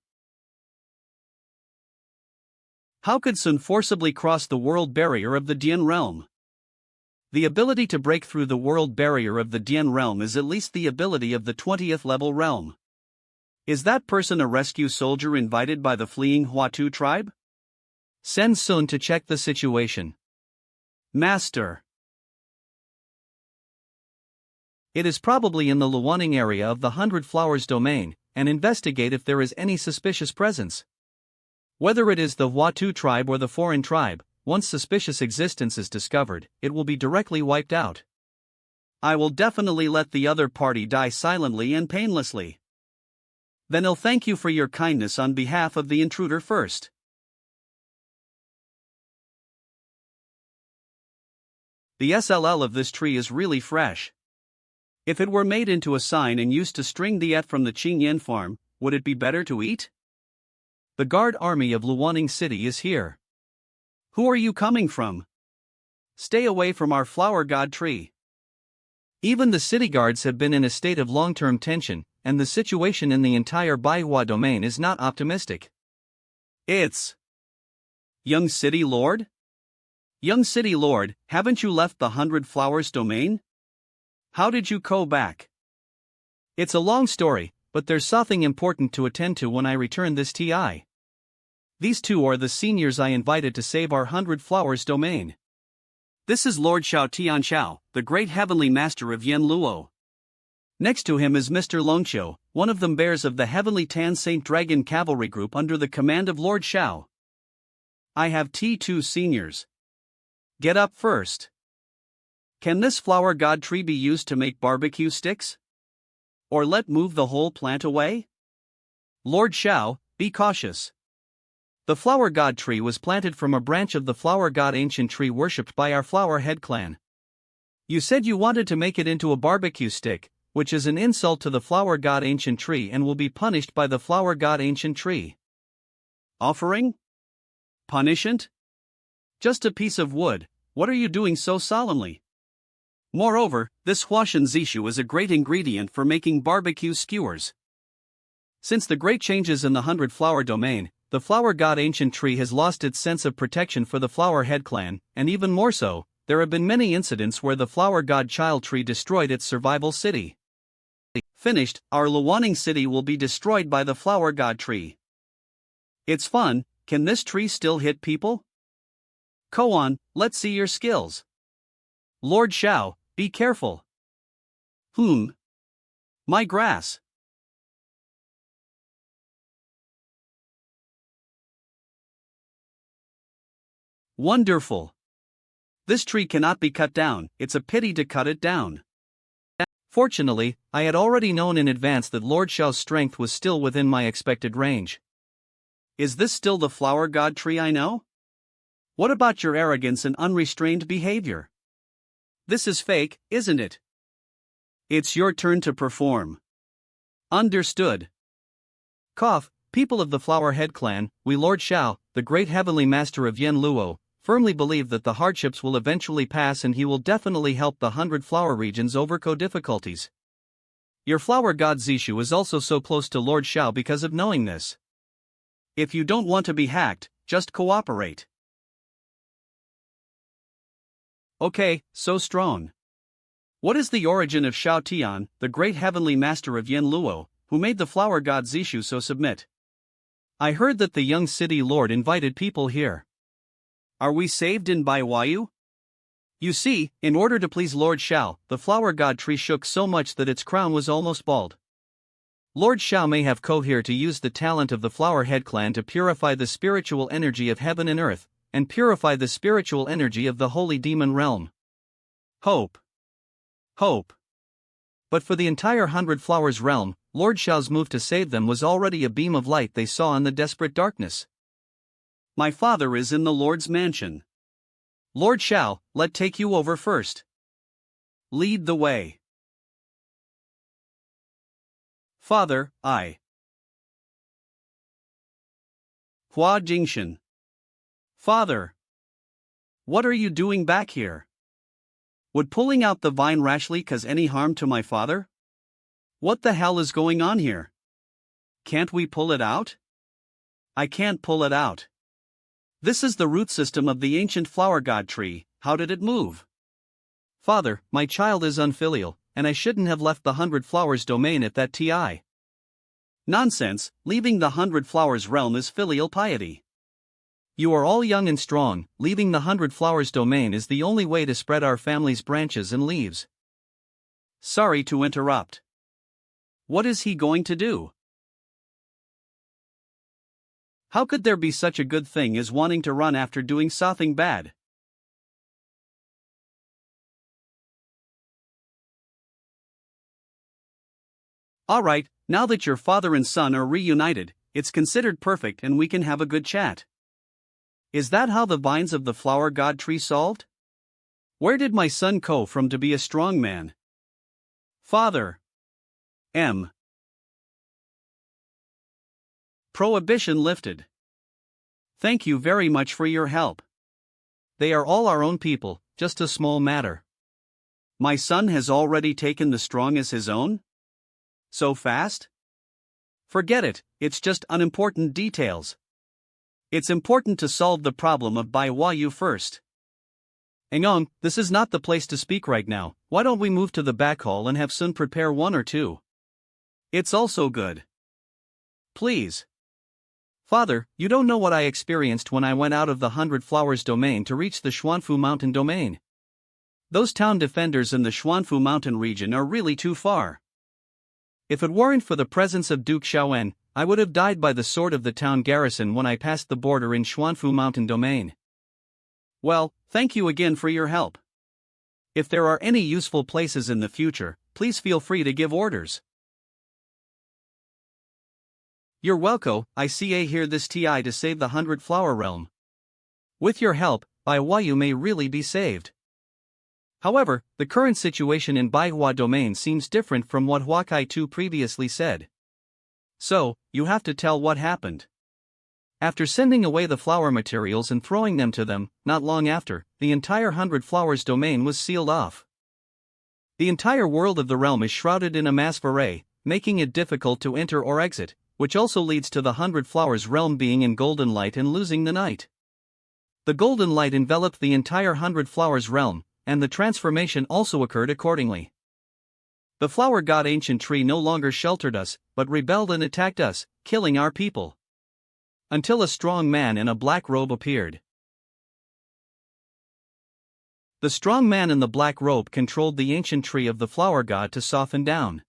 How could Sun forcibly cross the world barrier of the Dian realm? The ability to break through the world barrier of the Dian realm is at least the ability of the 20th level realm. Is that person a rescue soldier invited by the fleeing Huatu tribe? Send Sun to check the situation. Master. It is probably in the Luaning area of the 100 Flowers domain, and investigate if there is any suspicious presence. Whether it is the Huatu tribe or the foreign tribe, once suspicious existence is discovered, it will be directly wiped out. I will definitely let the other party die silently and painlessly. Then I'll thank you for your kindness on behalf of the intruder first. The SLL of this tree is really fresh. If it were made into a sign and used to string the et from the Qingyan farm, would it be better to eat? The guard army of Luaning City is here. Who are you coming from? Stay away from our flower god tree. Even the city guards have been in a state of long-term tension, and the situation in the entire Baihua domain is not optimistic. It's Young City Lord? Young City Lord, haven't you left the 100 Flowers domain? How did you go back? It's a long story, but there's something important to attend to when I return this TI. These two are the seniors I invited to save our 100 Flowers domain. This is Lord Xiao Tianxiao, the great heavenly master of Yen Luo. Next to him is Mr. Longqiu, one of them bears of the heavenly Tan Saint Dragon cavalry group under the command of Lord Xiao. I have T2 seniors. Get up first. Can this flower god tree be used to make barbecue sticks? Or let move the whole plant away? Lord Xiao, be cautious. The flower god tree was planted from a branch of the flower god ancient tree worshipped by our flower head clan. You said you wanted to make it into a barbecue stick, which is an insult to the flower god ancient tree and will be punished by the flower god ancient tree. Offering? Punishment? Just a piece of wood, what are you doing so solemnly? Moreover, this Huashan Zishu is a great ingredient for making barbecue skewers. Since the great changes in the 100 Flower domain, the flower god ancient tree has lost its sense of protection for the flower head clan, and even more so, there have been many incidents where the flower god child tree destroyed its survival city. Finished, our Luaning city will be destroyed by the flower god tree. It's fun, can this tree still hit people? Go on, let's see your skills. Lord Xiao, be careful. My grass. Wonderful. This tree cannot be cut down, it's a pity to cut it down. Fortunately, I had already known in advance that Lord Xiao's strength was still within my expected range. Is this still the flower god tree I know? What about your arrogance and unrestrained behavior? This is fake, isn't it? It's your turn to perform. Understood. Cough, People of the Flower Head clan, we Lord Shao, the great heavenly master of Yen Luo, firmly believe that the hardships will eventually pass and he will definitely help the 100 flower regions overcome difficulties. Your flower god Zishu is also so close to Lord Shao because of knowing this. If you don't want to be hacked, just cooperate. Okay, so strong. What is the origin of Shao Tian, the great heavenly master of Yen Luo, who made the flower god Zishu so submit? I heard that the young city lord invited people here. Are we saved in Baiwayu? You see, in order to please Lord Shao, the flower god tree shook so much that its crown was almost bald. Lord Shao may have come here to use the talent of the Flower Head clan to purify the spiritual energy of heaven and earth, and purify the spiritual energy of the holy demon realm. Hope. Hope. But for the entire 100 Flowers realm, Lord Shao's move to save them was already a beam of light they saw in the desperate darkness. My father is in the Lord's mansion. Lord Shao, let take you over first. Lead the way. Father, I. Hua Jingshan. Father. What are you doing back here? Would pulling out the vine rashly cause any harm to my father? What the hell is going on here? Can't we pull it out? I can't pull it out. This is the root system of the ancient flower god tree. How did it move? Father, my child is unfilial, and I shouldn't have left the 100 Flowers domain at that ti. Nonsense, leaving the 100 Flowers realm is filial piety. You are all young and strong, leaving the 100 Flowers domain is the only way to spread our family's branches and leaves. Sorry to interrupt. What is he going to do? How could there be such a good thing as wanting to run after doing something bad? Alright, now that your father and son are reunited, it's considered perfect and we can have a good chat. Is that how the vines of the flower god tree solved? Where did my son go from to be a strong man? Father. M. Prohibition lifted. Thank you very much for your help. They are all our own people, just a small matter. My son has already taken the strong as his own? So fast? Forget it, it's just unimportant details. It's important to solve the problem of Baiwayu first. Engong, this is not the place to speak right now. Why don't we move to the back hall and have Sun prepare one or two? It's also good. Please. Father, you don't know what I experienced when I went out of the 100 Flowers domain to reach the Xuanfu Mountain domain. Those town defenders in the Xuanfu Mountain region are really too far. If it weren't for the presence of Duke Xiaowen, I would have died by the sword of the town garrison when I passed the border in Xuanfu Mountain domain. Well, thank you again for your help. If there are any useful places in the future, please feel free to give orders. You're welcome, I see here this ti to save the 100 Flower realm. With your help, Baiwayu may really be saved. However, the current situation in Baihua domain seems different from what Huakai 2 previously said. So, you have to tell what happened. After sending away the flower materials and throwing them to them, not long after, the entire 100 Flowers domain was sealed off. The entire world of the realm is shrouded in a mass array, making it difficult to enter or exit, which also leads to the 100 Flowers realm being in golden light and losing the night. The golden light enveloped the entire 100 Flowers realm, and the transformation also occurred accordingly. The flower god ancient tree no longer sheltered us, but rebelled and attacked us, killing our people. Until a strong man in a black robe appeared. The strong man in the black robe controlled the ancient tree of the flower god to soften down.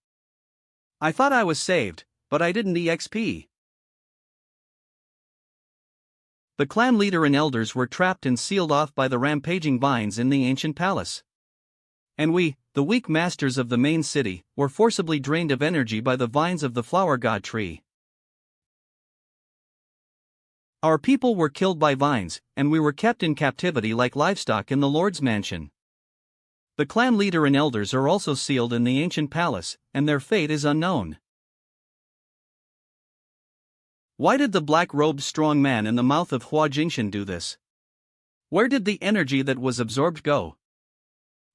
I thought I was saved, but I didn't EXP. The clan leader and elders were trapped and sealed off by the rampaging vines in the ancient palace. And we, the weak masters of the main city, were forcibly drained of energy by the vines of the flower god tree. Our people were killed by vines, and we were kept in captivity like livestock in the Lord's mansion. The clan leader and elders are also sealed in the ancient palace, and their fate is unknown. Why did the black-robed strong man in the mouth of Hua Jingshan do this? Where did the energy that was absorbed go?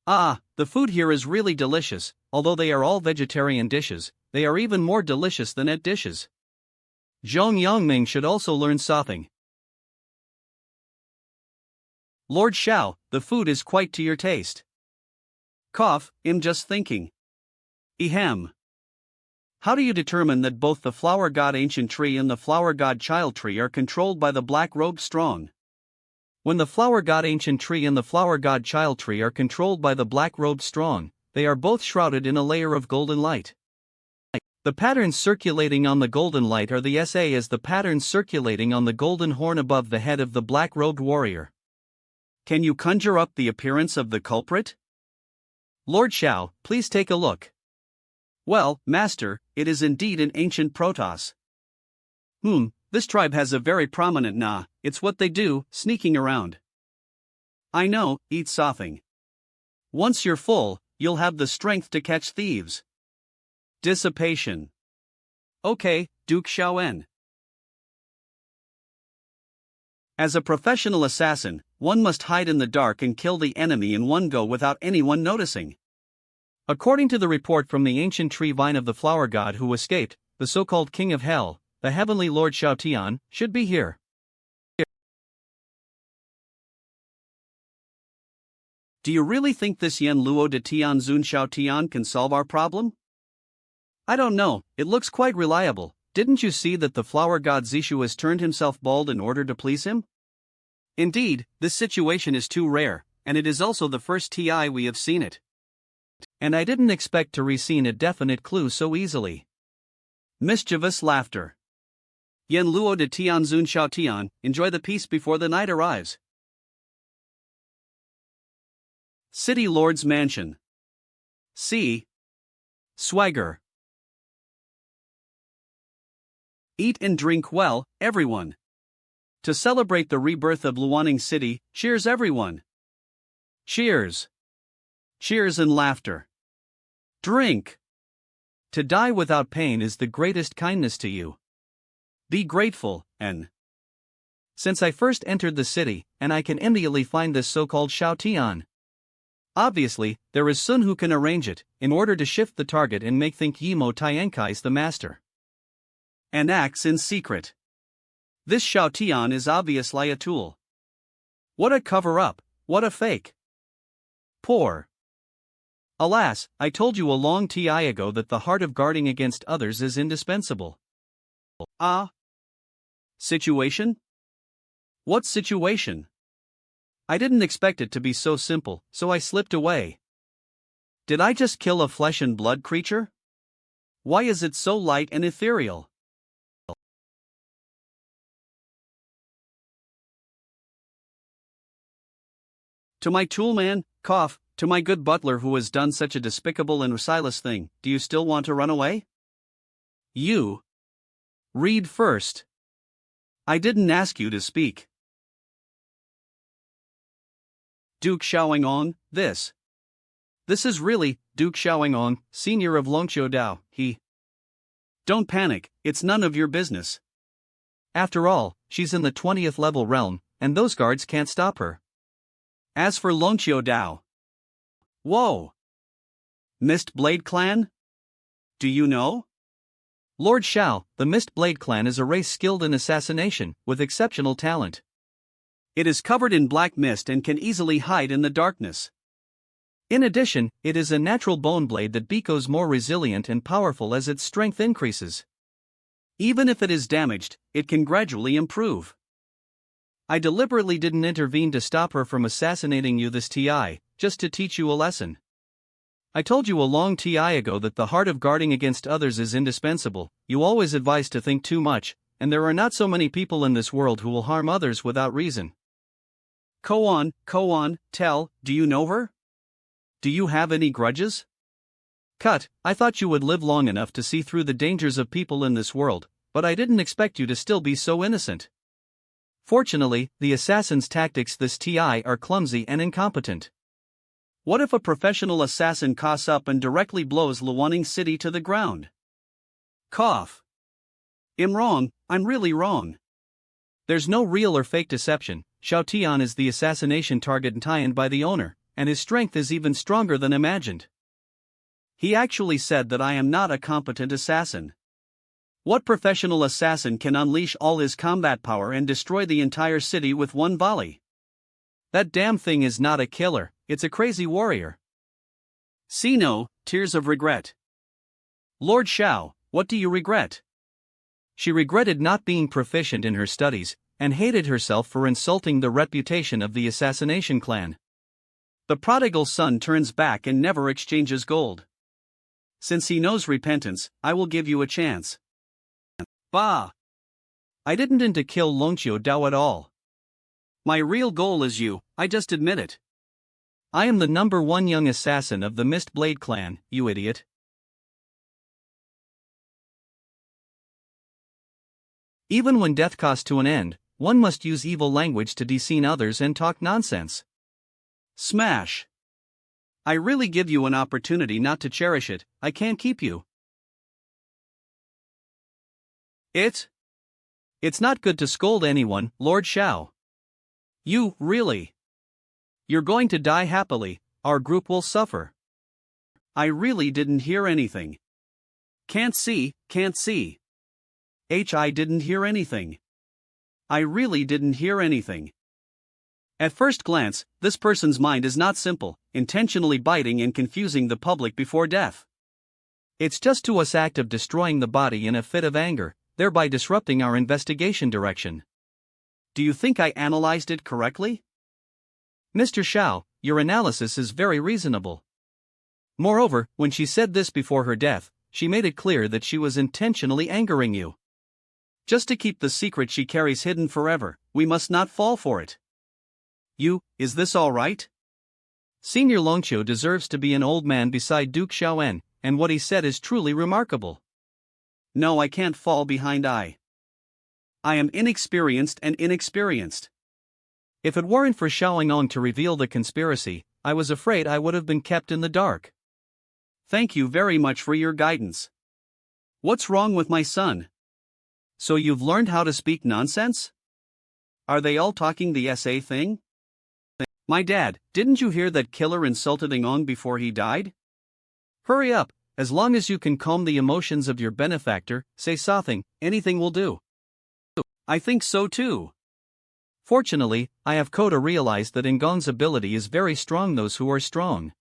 Ah, the food here is really delicious. Although they are all vegetarian dishes, they are even more delicious than at dishes. Zhong Yongming should also learn something. Lord Xiao, the food is quite to your taste. Cough, I'm just thinking. Ehem. How do you determine that both the flower god ancient tree and the flower god child tree are controlled by the black-robed strong? When the flower god ancient tree and the flower god child tree are controlled by the black-robed strong, they are both shrouded in a layer of golden light. The patterns circulating on the golden light are the same as the patterns circulating on the golden horn above the head of the black-robed warrior. Can you conjure up the appearance of the culprit? Lord Xiao, please take a look. Well, Master, it is indeed an ancient Protoss. This tribe has a very prominent it's what they do, sneaking around. I know, eat something. Once you're full, you'll have the strength to catch thieves. Dissipation. Okay, Duke Xiaoen. As a professional assassin, one must hide in the dark and kill the enemy in one go without anyone noticing. According to the report from the ancient tree vine of the flower god who escaped, the so-called King of Hell, the heavenly Lord Xiaotian, should be here. Do you really think this Yen Luo de Tianzun Xiaotian can solve our problem? I don't know, it looks quite reliable. Didn't you see that the flower god Zishu has turned himself bald in order to please him? Indeed, this situation is too rare, and it is also the first TI we have seen it. And I didn't expect to receive a definite clue so easily. Mischievous laughter. Yen Luo de Tianzun Xiaotian, enjoy the peace before the night arrives. City Lord's Mansion. C. Swagger. Eat and drink well, everyone. To celebrate the rebirth of Luaning City, cheers everyone. Cheers. Cheers and laughter. Drink. To die without pain is the greatest kindness to you. Be grateful, and since I first entered the city, and I can immediately find this so-called Xiaotian. Obviously, there is Sun who can arrange it, in order to shift the target and make think Yimo Tiankai is the master. And acts in secret. This Xiaotian is obviously a tool. What a cover-up, what a fake. Poor. Alas, I told you a long time ago that the heart of guarding against others is indispensable. Ah. Situation? What situation? I didn't expect it to be so simple, so I slipped away. Did I just kill a flesh and blood creature? Why is it so light and ethereal? To my toolman, cough, to my good butler who has done such a despicable and useless thing, do you still want to run away? You. Read first. I didn't ask you to speak. Duke Xiaoyong, this is really Duke Xiaoyong, senior of Longqiu Dao, he. Don't panic, it's none of your business. After all, she's in the 20th level realm, and those guards can't stop her. As for Longqiu Dao. Whoa! Mist Blade Clan? Do you know? Lord Xiao, the Mist Blade Clan is a race skilled in assassination, with exceptional talent. It is covered in black mist and can easily hide in the darkness. In addition, it is a natural bone blade that becomes more resilient and powerful as its strength increases. Even if it is damaged, it can gradually improve. I deliberately didn't intervene to stop her from assassinating you this TI, just to teach you a lesson. I told you a long TI ago that the heart of guarding against others is indispensable. You always advise to think too much, and there are not so many people in this world who will harm others without reason. Koan, tell, do you know her? Do you have any grudges? Cut, I thought you would live long enough to see through the dangers of people in this world, but I didn't expect you to still be so innocent. Fortunately, the assassin's tactics this TI are clumsy and incompetent. What if a professional assassin coughs up and directly blows Luaning City to the ground? Cough. I'm wrong, I'm really wrong. There's no real or fake deception. Xiao Tian is the assassination target entitled by the owner, and his strength is even stronger than imagined. He actually said that I am not a competent assassin. What professional assassin can unleash all his combat power and destroy the entire city with one volley? That damn thing is not a killer, it's a crazy warrior. See no, tears of regret. Lord Xiao, what do you regret? She regretted not being proficient in her studies, and hated herself for insulting the reputation of the assassination clan. The prodigal son turns back and never exchanges gold. Since he knows repentance, I will give you a chance. Bah! I didn't intend to kill Longqiu Dao at all. My real goal is you, I just admit it. I am the #1 young assassin of the Mist Blade clan, you idiot. Even when death comes to an end, one must use evil language to deceive others and talk nonsense. Smash! I really give you an opportunity not to cherish it, I can't keep you. It's not good to scold anyone, Lord Xiao. You, really? You're going to die happily, our group will suffer. I really didn't hear anything. Can't see. I didn't hear anything. I really didn't hear anything. At first glance, this person's mind is not simple, intentionally biting and confusing the public before death. It's just to us act of destroying the body in a fit of anger, thereby disrupting our investigation direction. Do you think I analyzed it correctly? Mr. Xiao, your analysis is very reasonable. Moreover, when she said this before her death, she made it clear that she was intentionally angering you. Just to keep the secret she carries hidden forever, we must not fall for it. Is this all right? Senior Longqiu deserves to be an old man beside Duke Xiaoen, and what he said is truly remarkable. No, I can't fall behind I am inexperienced. If it weren't for Xiaoyong to reveal the conspiracy, I was afraid I would have been kept in the dark. Thank you very much for your guidance. What's wrong with my son? So you've learned how to speak nonsense? Are they all talking the SA thing? My dad, didn't you hear that killer insulted Ngong before he died? Hurry up, as long as you can calm the emotions of your benefactor, say something, anything will do. I think so too. Fortunately, I have Koda realized that Ngong's ability is very strong those who are strong.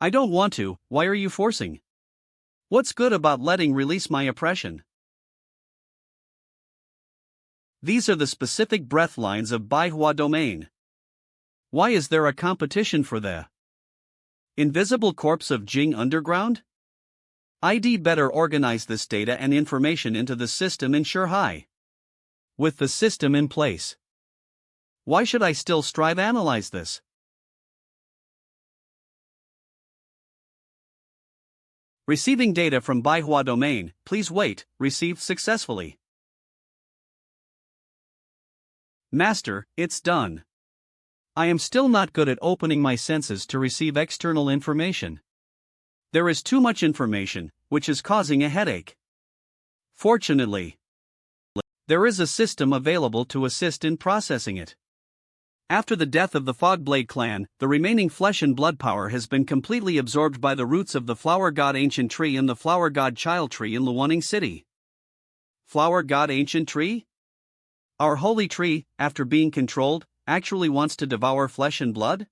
I don't want to, why are you forcing? What's good about letting release my oppression? These are the specific breath lines of Manhwa domain. Why is there a competition for the invisible corpse of Jing Underground? I'd better organize this data and information into the system in Shanghai. With the system in place, why should I still strive analyze this? Receiving data from Manhwa domain, please wait, received successfully. Master, it's done. I am still not good at opening my senses to receive external information. There is too much information, which is causing a headache. Fortunately, there is a system available to assist in processing it. After the death of the Fogblade clan, the remaining flesh and blood power has been completely absorbed by the roots of the Flower God Ancient Tree and the Flower God Child Tree in Luaning City. Flower God Ancient Tree? Our holy tree, after being controlled, actually wants to devour flesh and blood?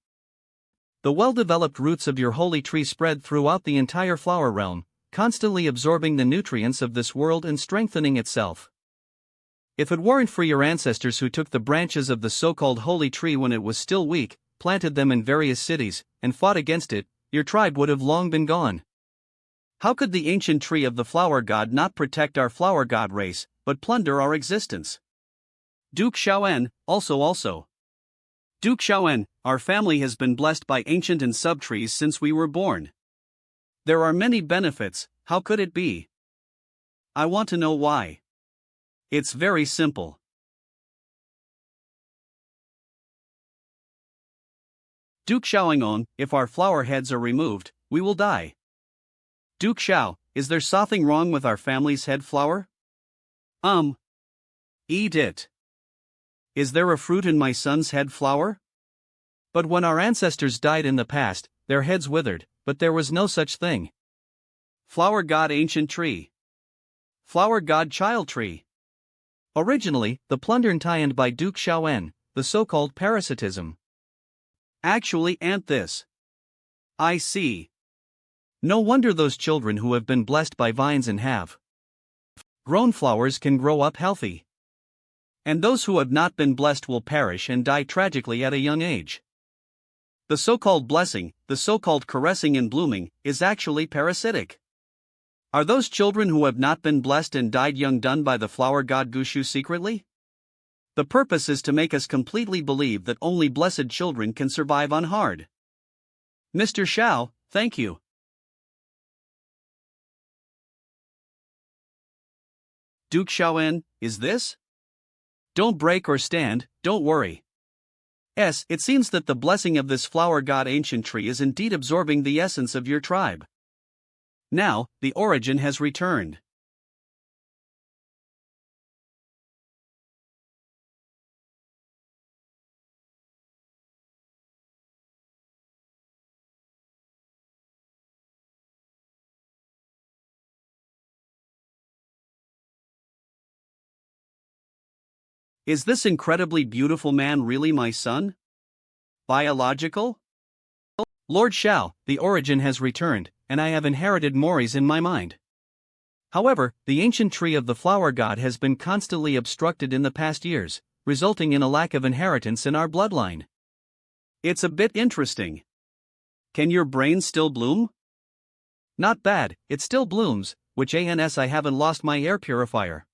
The well-developed roots of your holy tree spread throughout the entire flower realm, constantly absorbing the nutrients of this world and strengthening itself. If it weren't for your ancestors who took the branches of the so-called holy tree when it was still weak, planted them in various cities, and fought against it, your tribe would have long been gone. How could the ancient tree of the flower god not protect our flower god race, but plunder our existence? Duke Xiaoen, also. Duke Xiaoen, our family has been blessed by ancient and subtrees since we were born. There are many benefits, how could it be? I want to know why. It's very simple. Duke Xiaoyong, if our flower heads are removed, we will die. Duke Xiao, is there something wrong with our family's head flower? Eat it. Is there a fruit in my son's head flower? But when our ancestors died in the past, their heads withered, but there was no such thing. Flower god ancient tree. Flower god child tree. Originally, the plundered by Duke Xiaoen, the so-called parasitism. Actually, and this. I see. No wonder those children who have been blessed by vines and have grown flowers can grow up healthy. And those who have not been blessed will perish and die tragically at a young age. The so-called blessing, the so-called caressing and blooming, is actually parasitic. Are those children who have not been blessed and died young done by the flower god Gushu secretly? The purpose is to make us completely believe that only blessed children can survive unharmed. Mr. Xiao, thank you. Duke Xiaoen, is this? Don't break or stand, don't worry. It seems that the blessing of this flower god ancient tree is indeed absorbing the essence of your tribe. Now, the origin has returned. Is this incredibly beautiful man really my son? Biological? Lord Xiao, the origin has returned, and I have inherited Moris in my mind. However, the ancient tree of the flower god has been constantly obstructed in the past years, resulting in a lack of inheritance in our bloodline. It's a bit interesting. Can your brain still bloom? Not bad, it still blooms, which ans I haven't lost my air purifier.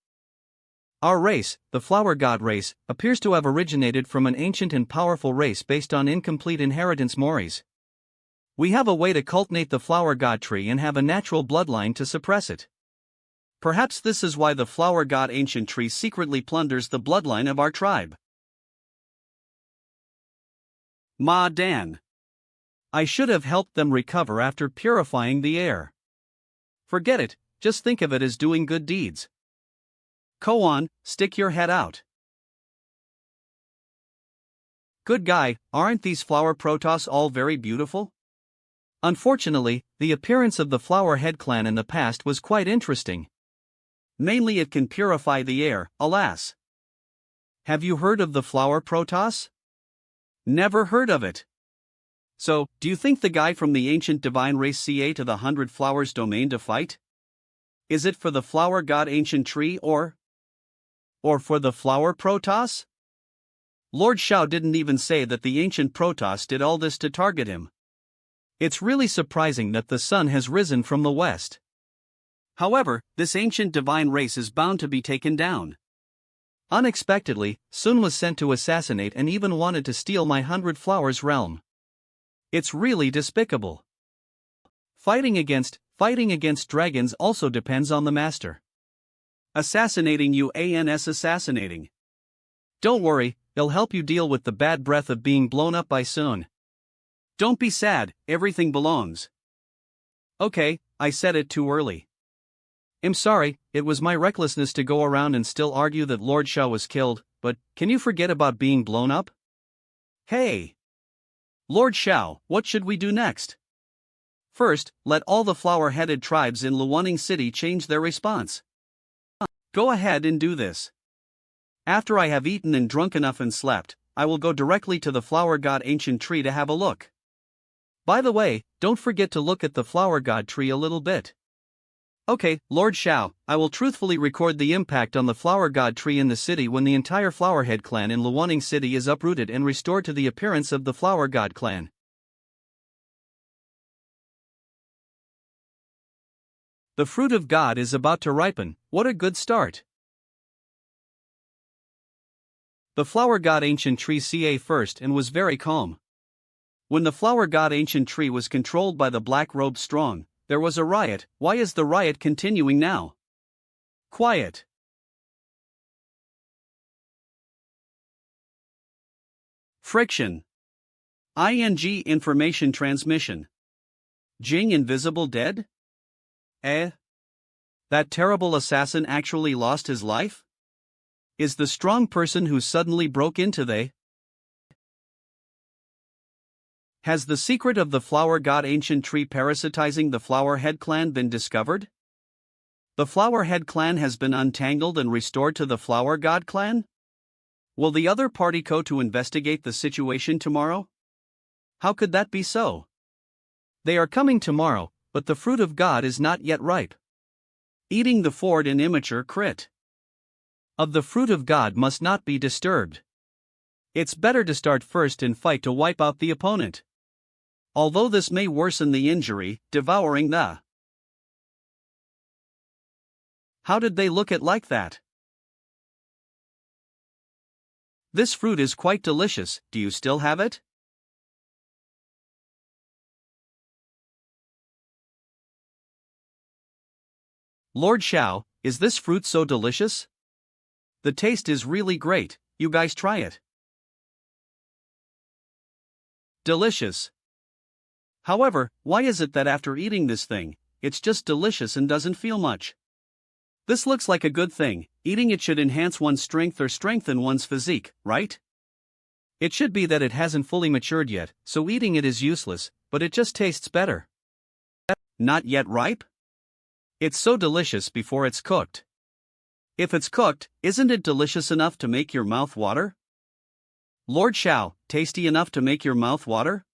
Our race, the flower god race, appears to have originated from an ancient and powerful race based on incomplete inheritance Moris. We have a way to cultivate the flower god tree and have a natural bloodline to suppress it. Perhaps this is why the flower god ancient tree secretly plunders the bloodline of our tribe. Ma Dan. I should have helped them recover after purifying the air. Forget it, just think of it as doing good deeds. Koan, stick your head out. Good guy, aren't these flower protoss all very beautiful? Unfortunately, the appearance of the flower head clan in the past was quite interesting. Mainly it can purify the air, alas. Have you heard of the flower protoss? Never heard of it. So, do you think the guy from the ancient divine race CA to the 100 flowers domain to fight? Is it for the flower god ancient tree or for the flower protoss? Lord Xiao didn't even say that the ancient protoss did all this to target him. It's really surprising that the sun has risen from the west. However, this ancient divine race is bound to be taken down. Unexpectedly, Sun was sent to assassinate and even wanted to steal my 100 flowers realm. It's really despicable. Fighting against dragons also depends on the master. Assassinating you ans assassinating. Don't worry, it'll help you deal with the bad breath of being blown up by Sun. Don't be sad, everything belongs. Okay, I said it too early. I'm sorry, it was my recklessness to go around and still argue that Lord Xiao was killed, but can you forget about being blown up? Hey! Lord Xiao, what should we do next? First, let all the flower-headed tribes in Luaning City change their response. Go ahead and do this. After I have eaten and drunk enough and slept, I will go directly to the flower god ancient tree to have a look. By the way, don't forget to look at the flower god tree a little bit. Okay, Lord Xiao, I will truthfully record the impact on the flower god tree in the city when the entire flowerhead clan in Luaning City is uprooted and restored to the appearance of the flower god clan. The fruit of God is about to ripen, what a good start. The flower god ancient tree ca first and was very calm. When the flower god ancient tree was controlled by the black robed strong, there was a riot. Why is the riot continuing now? Quiet. Friction. Information transmission. Jing Invisible dead? Eh? That terrible assassin actually lost his life? Is the strong person who suddenly broke into they? Has the secret of the flower god ancient tree parasitizing the Flowerhead clan been discovered? The Flowerhead clan has been untangled and restored to the Flower God clan? Will the other party go to investigate the situation tomorrow? How could that be so? They are coming tomorrow, but the fruit of God is not yet ripe. Eating the ford in immature crit. Of the fruit of God must not be disturbed. It's better to start first and fight to wipe out the opponent. Although this may worsen the injury, devouring the. How did they look at like that? This fruit is quite delicious, do you still have it? Lord Xiao, is this fruit so delicious? The taste is really great, you guys try it. Delicious. However, why is it that after eating this thing, it's just delicious and doesn't feel much? This looks like a good thing. Eating it should enhance one's strength or strengthen one's physique, right? It should be that it hasn't fully matured yet, so eating it is useless, but it just tastes better. Not yet ripe? It's so delicious before it's cooked. If it's cooked, isn't it delicious enough to make your mouth water? Lord Xiao, tasty enough to make your mouth water?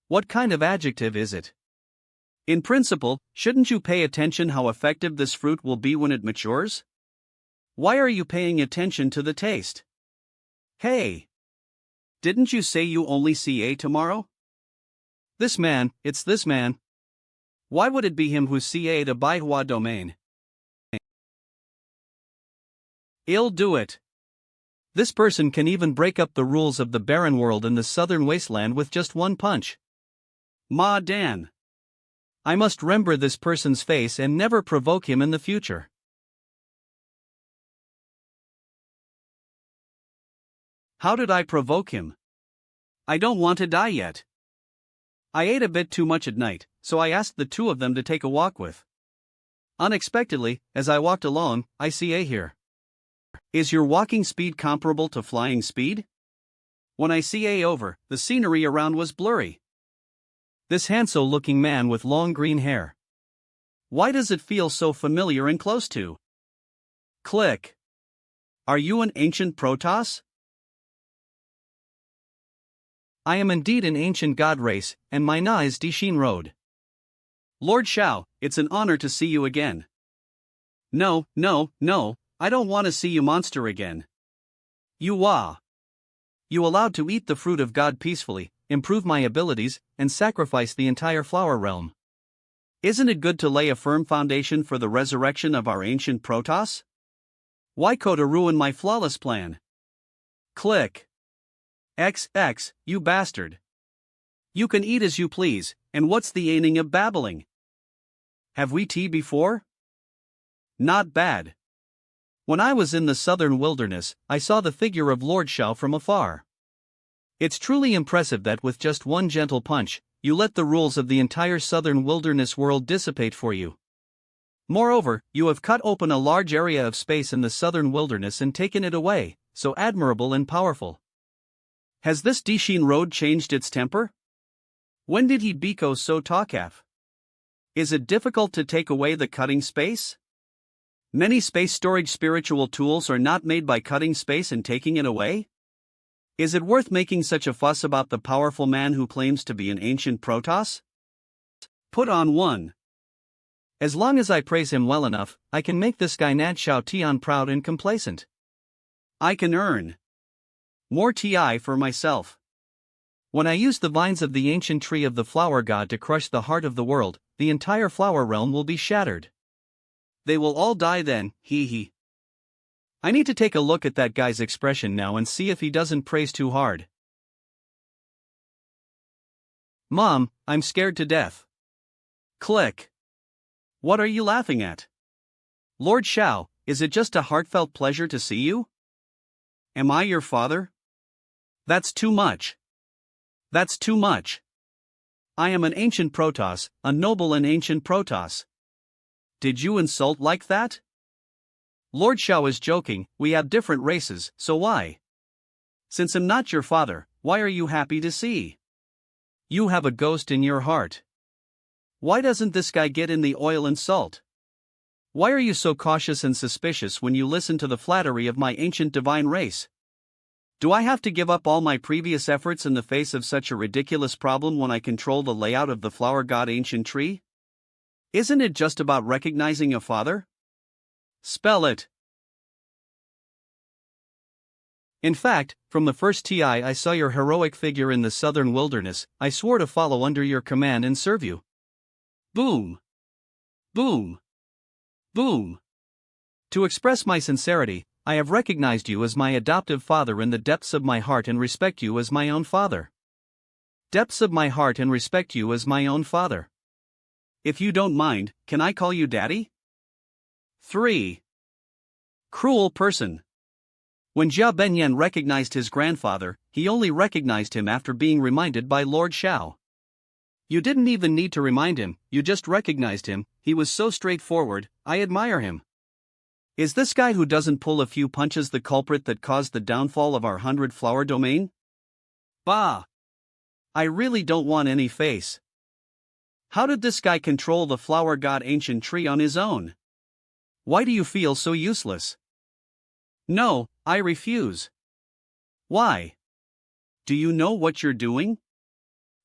What kind of adjective is it? In principle, shouldn't you pay attention how effective this fruit will be when it matures? Why are you paying attention to the taste? Hey! Didn't you say you only CA tomorrow? This man, it's this man. Why would it be him who CA'd a Manhwa domain? I'll do it. This person can even break up the rules of the barren world in the southern wasteland with just one punch. Ma Dan. I must remember this person's face and never provoke him in the future. How did I provoke him? I don't want to die yet. I ate a bit too much at night, so I asked the two of them to take a walk with. Unexpectedly, as I walked alone, I CA here. Is your walking speed comparable to flying speed? When I CA over, the scenery around was blurry. This handsome-looking man with long green hair. Why does it feel so familiar and close to? Click. Are you an ancient Protoss? I am indeed an ancient god race, and my na is Dishin Road. Lord Xiao, it's an honor to see you again. No, I don't want to see you monster again. You allowed to eat the fruit of God peacefully, improve my abilities, and sacrifice the entire flower realm. Isn't it good to lay a firm foundation for the resurrection of our ancient Protoss? Why go to ruin my flawless plan? Click. XX, you bastard. You can eat as you please, and what's the aiming of babbling? Have we tea before? Not bad. When I was in the southern wilderness, I saw the figure of Lord Xiao from afar. It's truly impressive that with just one gentle punch, you let the rules of the entire southern wilderness world dissipate for you. Moreover, you have cut open a large area of space in the southern wilderness and taken it away, so admirable and powerful. Has this Dishin Road changed its temper? When did he become so talkative? Is it difficult to take away the cutting space? Many space storage spiritual tools are not made by cutting space and taking it away? Is it worth making such a fuss about the powerful man who claims to be an ancient Protoss? Put on one. As long as I praise him well enough, I can make this guy Nad Xiao Tian proud and complacent. I can earn more TI for myself. When I use the vines of the ancient tree of the flower god to crush the heart of the world, the entire flower realm will be shattered. They will all die then, hee hee. I need to take a look at that guy's expression now and see if he doesn't praise too hard. Mom, I'm scared to death. Click. What are you laughing at? Lord Xiao, is it just a heartfelt pleasure to see you? Am I your father? That's too much. That's too much. I am an ancient Protoss, a noble and ancient Protoss. Did you insult like that? Lord Xiao is joking, we have different races, so why? Since I'm not your father, why are you happy to see? You have a ghost in your heart. Why doesn't this guy get in the oil and salt? Why are you so cautious and suspicious when you listen to the flattery of my ancient divine race? Do I have to give up all my previous efforts in the face of such a ridiculous problem when I control the layout of the flower god ancient tree? Isn't it just about recognizing a father? Spell it. In fact, from the first TI I saw your heroic figure in the southern wilderness, I swore to follow under your command and serve you. Boom. Boom. Boom. To express my sincerity, I have recognized you as my adoptive father in the depths of my heart and respect you as my own father. Depths of my heart and respect you as my own father. If you don't mind, can I call you Daddy? 3. Cruel person. When Jia Benyan recognized his grandfather, he only recognized him after being reminded by Lord Xiao. You didn't even need to remind him, you just recognized him, he was so straightforward, I admire him. Is this guy who doesn't pull a few punches the culprit that caused the downfall of our 100-flower domain? Bah! I really don't want any face. How did this guy control the flower god ancient tree on his own? Why do you feel so useless? No, I refuse. Why? Do you know what you're doing?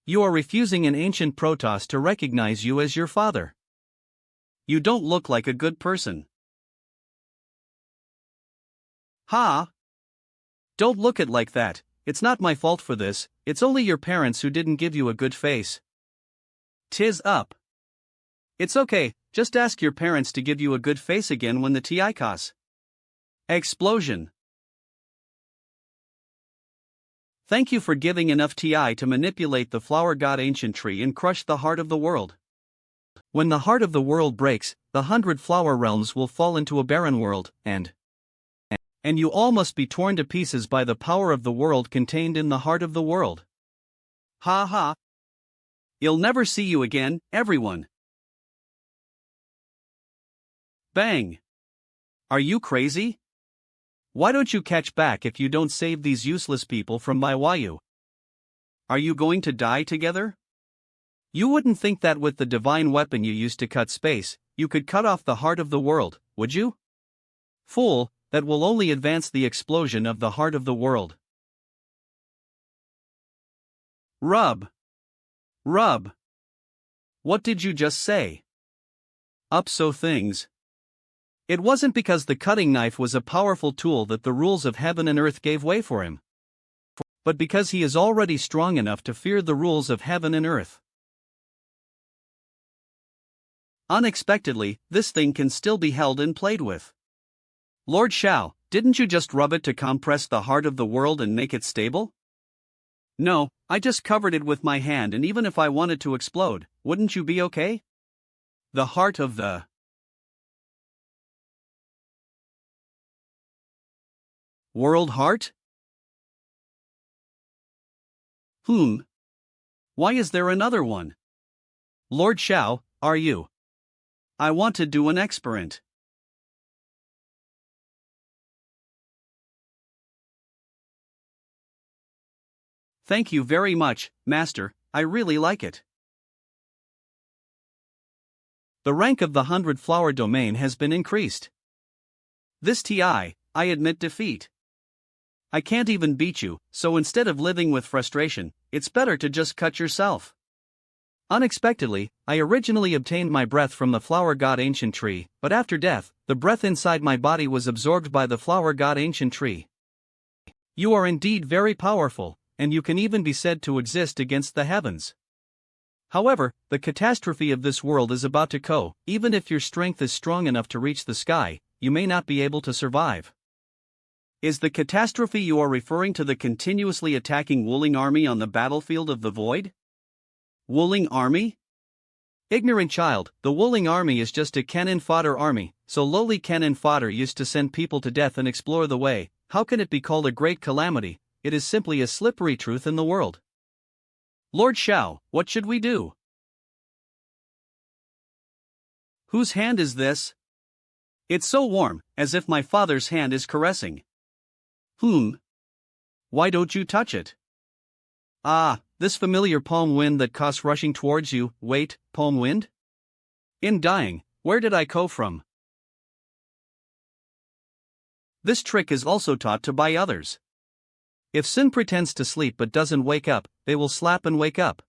You are refusing an ancient Protoss to recognize you as your father. You don't look like a good person. Ha! Don't look it like that, it's not my fault for this, it's only your parents who didn't give you a good face. 'Tis up. It's okay, just ask your parents to give you a good face again when the TI costs. Explosion. Thank you for giving enough TI to manipulate the flower god ancient tree and crush the heart of the world. When the heart of the world breaks, the 100 flower realms will fall into a barren world, and you all must be torn to pieces by the power of the world contained in the heart of the world. Ha ha. You'll never see you again, everyone. Bang. Are you crazy? Why don't you catch back if you don't save these useless people from my Wayu? Are you going to die together? You wouldn't think that with the divine weapon you used to cut space, you could cut off the heart of the world, would you? Fool, that will only advance the explosion of the heart of the world. Rub. Rub. What did you just say? Up so things. It wasn't because the cutting knife was a powerful tool that the rules of heaven and earth gave way for him, but because he is already strong enough to fear the rules of heaven and earth. Unexpectedly, this thing can still be held and played with. Lord Xiao, didn't you just rub it to compress the heart of the world and make it stable? No, I just covered it with my hand, and even if I wanted to explode, wouldn't you be okay? The heart of the world heart? Why is there another one? Lord Xiao, are you? I want to do an experiment. Thank you very much, Master, I really like it. The rank of the 100-flower domain has been increased. This TI, I admit defeat. I can't even beat you, so instead of living with frustration, it's better to just cut yourself. Unexpectedly, I originally obtained my breath from the flower god ancient tree, but after death, the breath inside my body was absorbed by the flower god ancient tree. You are indeed very powerful, and you can even be said to exist against the heavens. However, the catastrophe of this world is about to go. Even if your strength is strong enough to reach the sky, you may not be able to survive. Is the catastrophe you are referring to the continuously attacking Wuling army on the battlefield of the void? Wuling army? Ignorant child, the Wuling army is just a cannon fodder army, so lowly cannon fodder used to send people to death and explore the way. How can it be called a great calamity? It is simply a slippery truth in the world. Lord Xiao, what should we do? Whose hand is this? It's so warm, as if my father's hand is caressing. Why don't you touch it? Ah, this familiar palm wind that costs rushing towards you. Wait, palm wind? In dying, where did I go from? This trick is also taught to by others. If sin pretends to sleep but doesn't wake up, they will slap and wake up.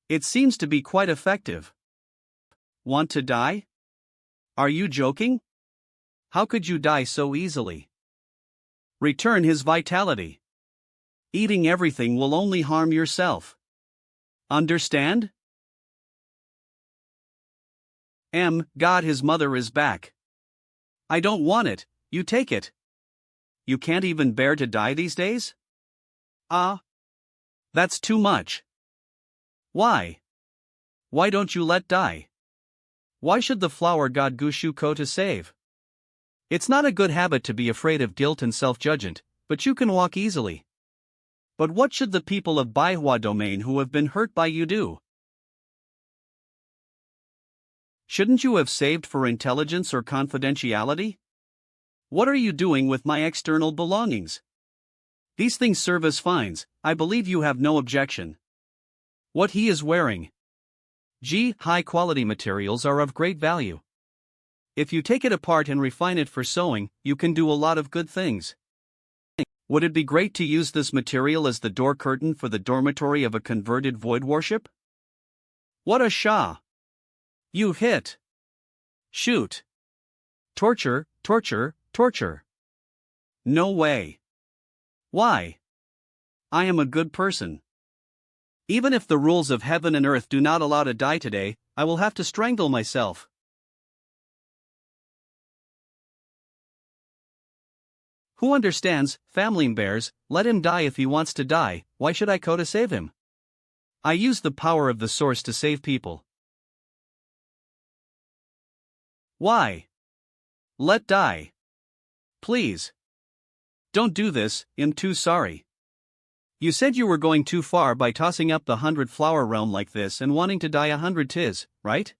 It seems to be quite effective. Want to die? Are you joking? How could you die so easily? Return his vitality. Eating everything will only harm yourself. Understand? God, his mother is back. I don't want it, you take it. You can't even bear to die these days? That's too much. Why? Why don't you let die? Why should the flower god Gushu ko to save? It's not a good habit to be afraid of guilt and self-judgment, but you can walk easily. But what should the people of Manhwa domain who have been hurt by you do? Shouldn't you have saved for intelligence or confidentiality? What are you doing with my external belongings? These things serve as fines, I believe you have no objection. What he is wearing. High-quality materials are of great value. If you take it apart and refine it for sewing, you can do a lot of good things. Would it be great to use this material as the door curtain for the dormitory of a converted void worship? What a shah! You hit. Shoot. Torture, torture, torture. No way. Why? I am a good person. Even if the rules of heaven and earth do not allow to die today, I will have to strangle myself. Who understands, family bears, let him die if he wants to die, why should I go to save him? I use the power of the source to save people. Why? Let die. Please. Don't do this, I'm too sorry. You said you were going too far by tossing up the 100-flower realm like this and wanting to die 100 tis, right?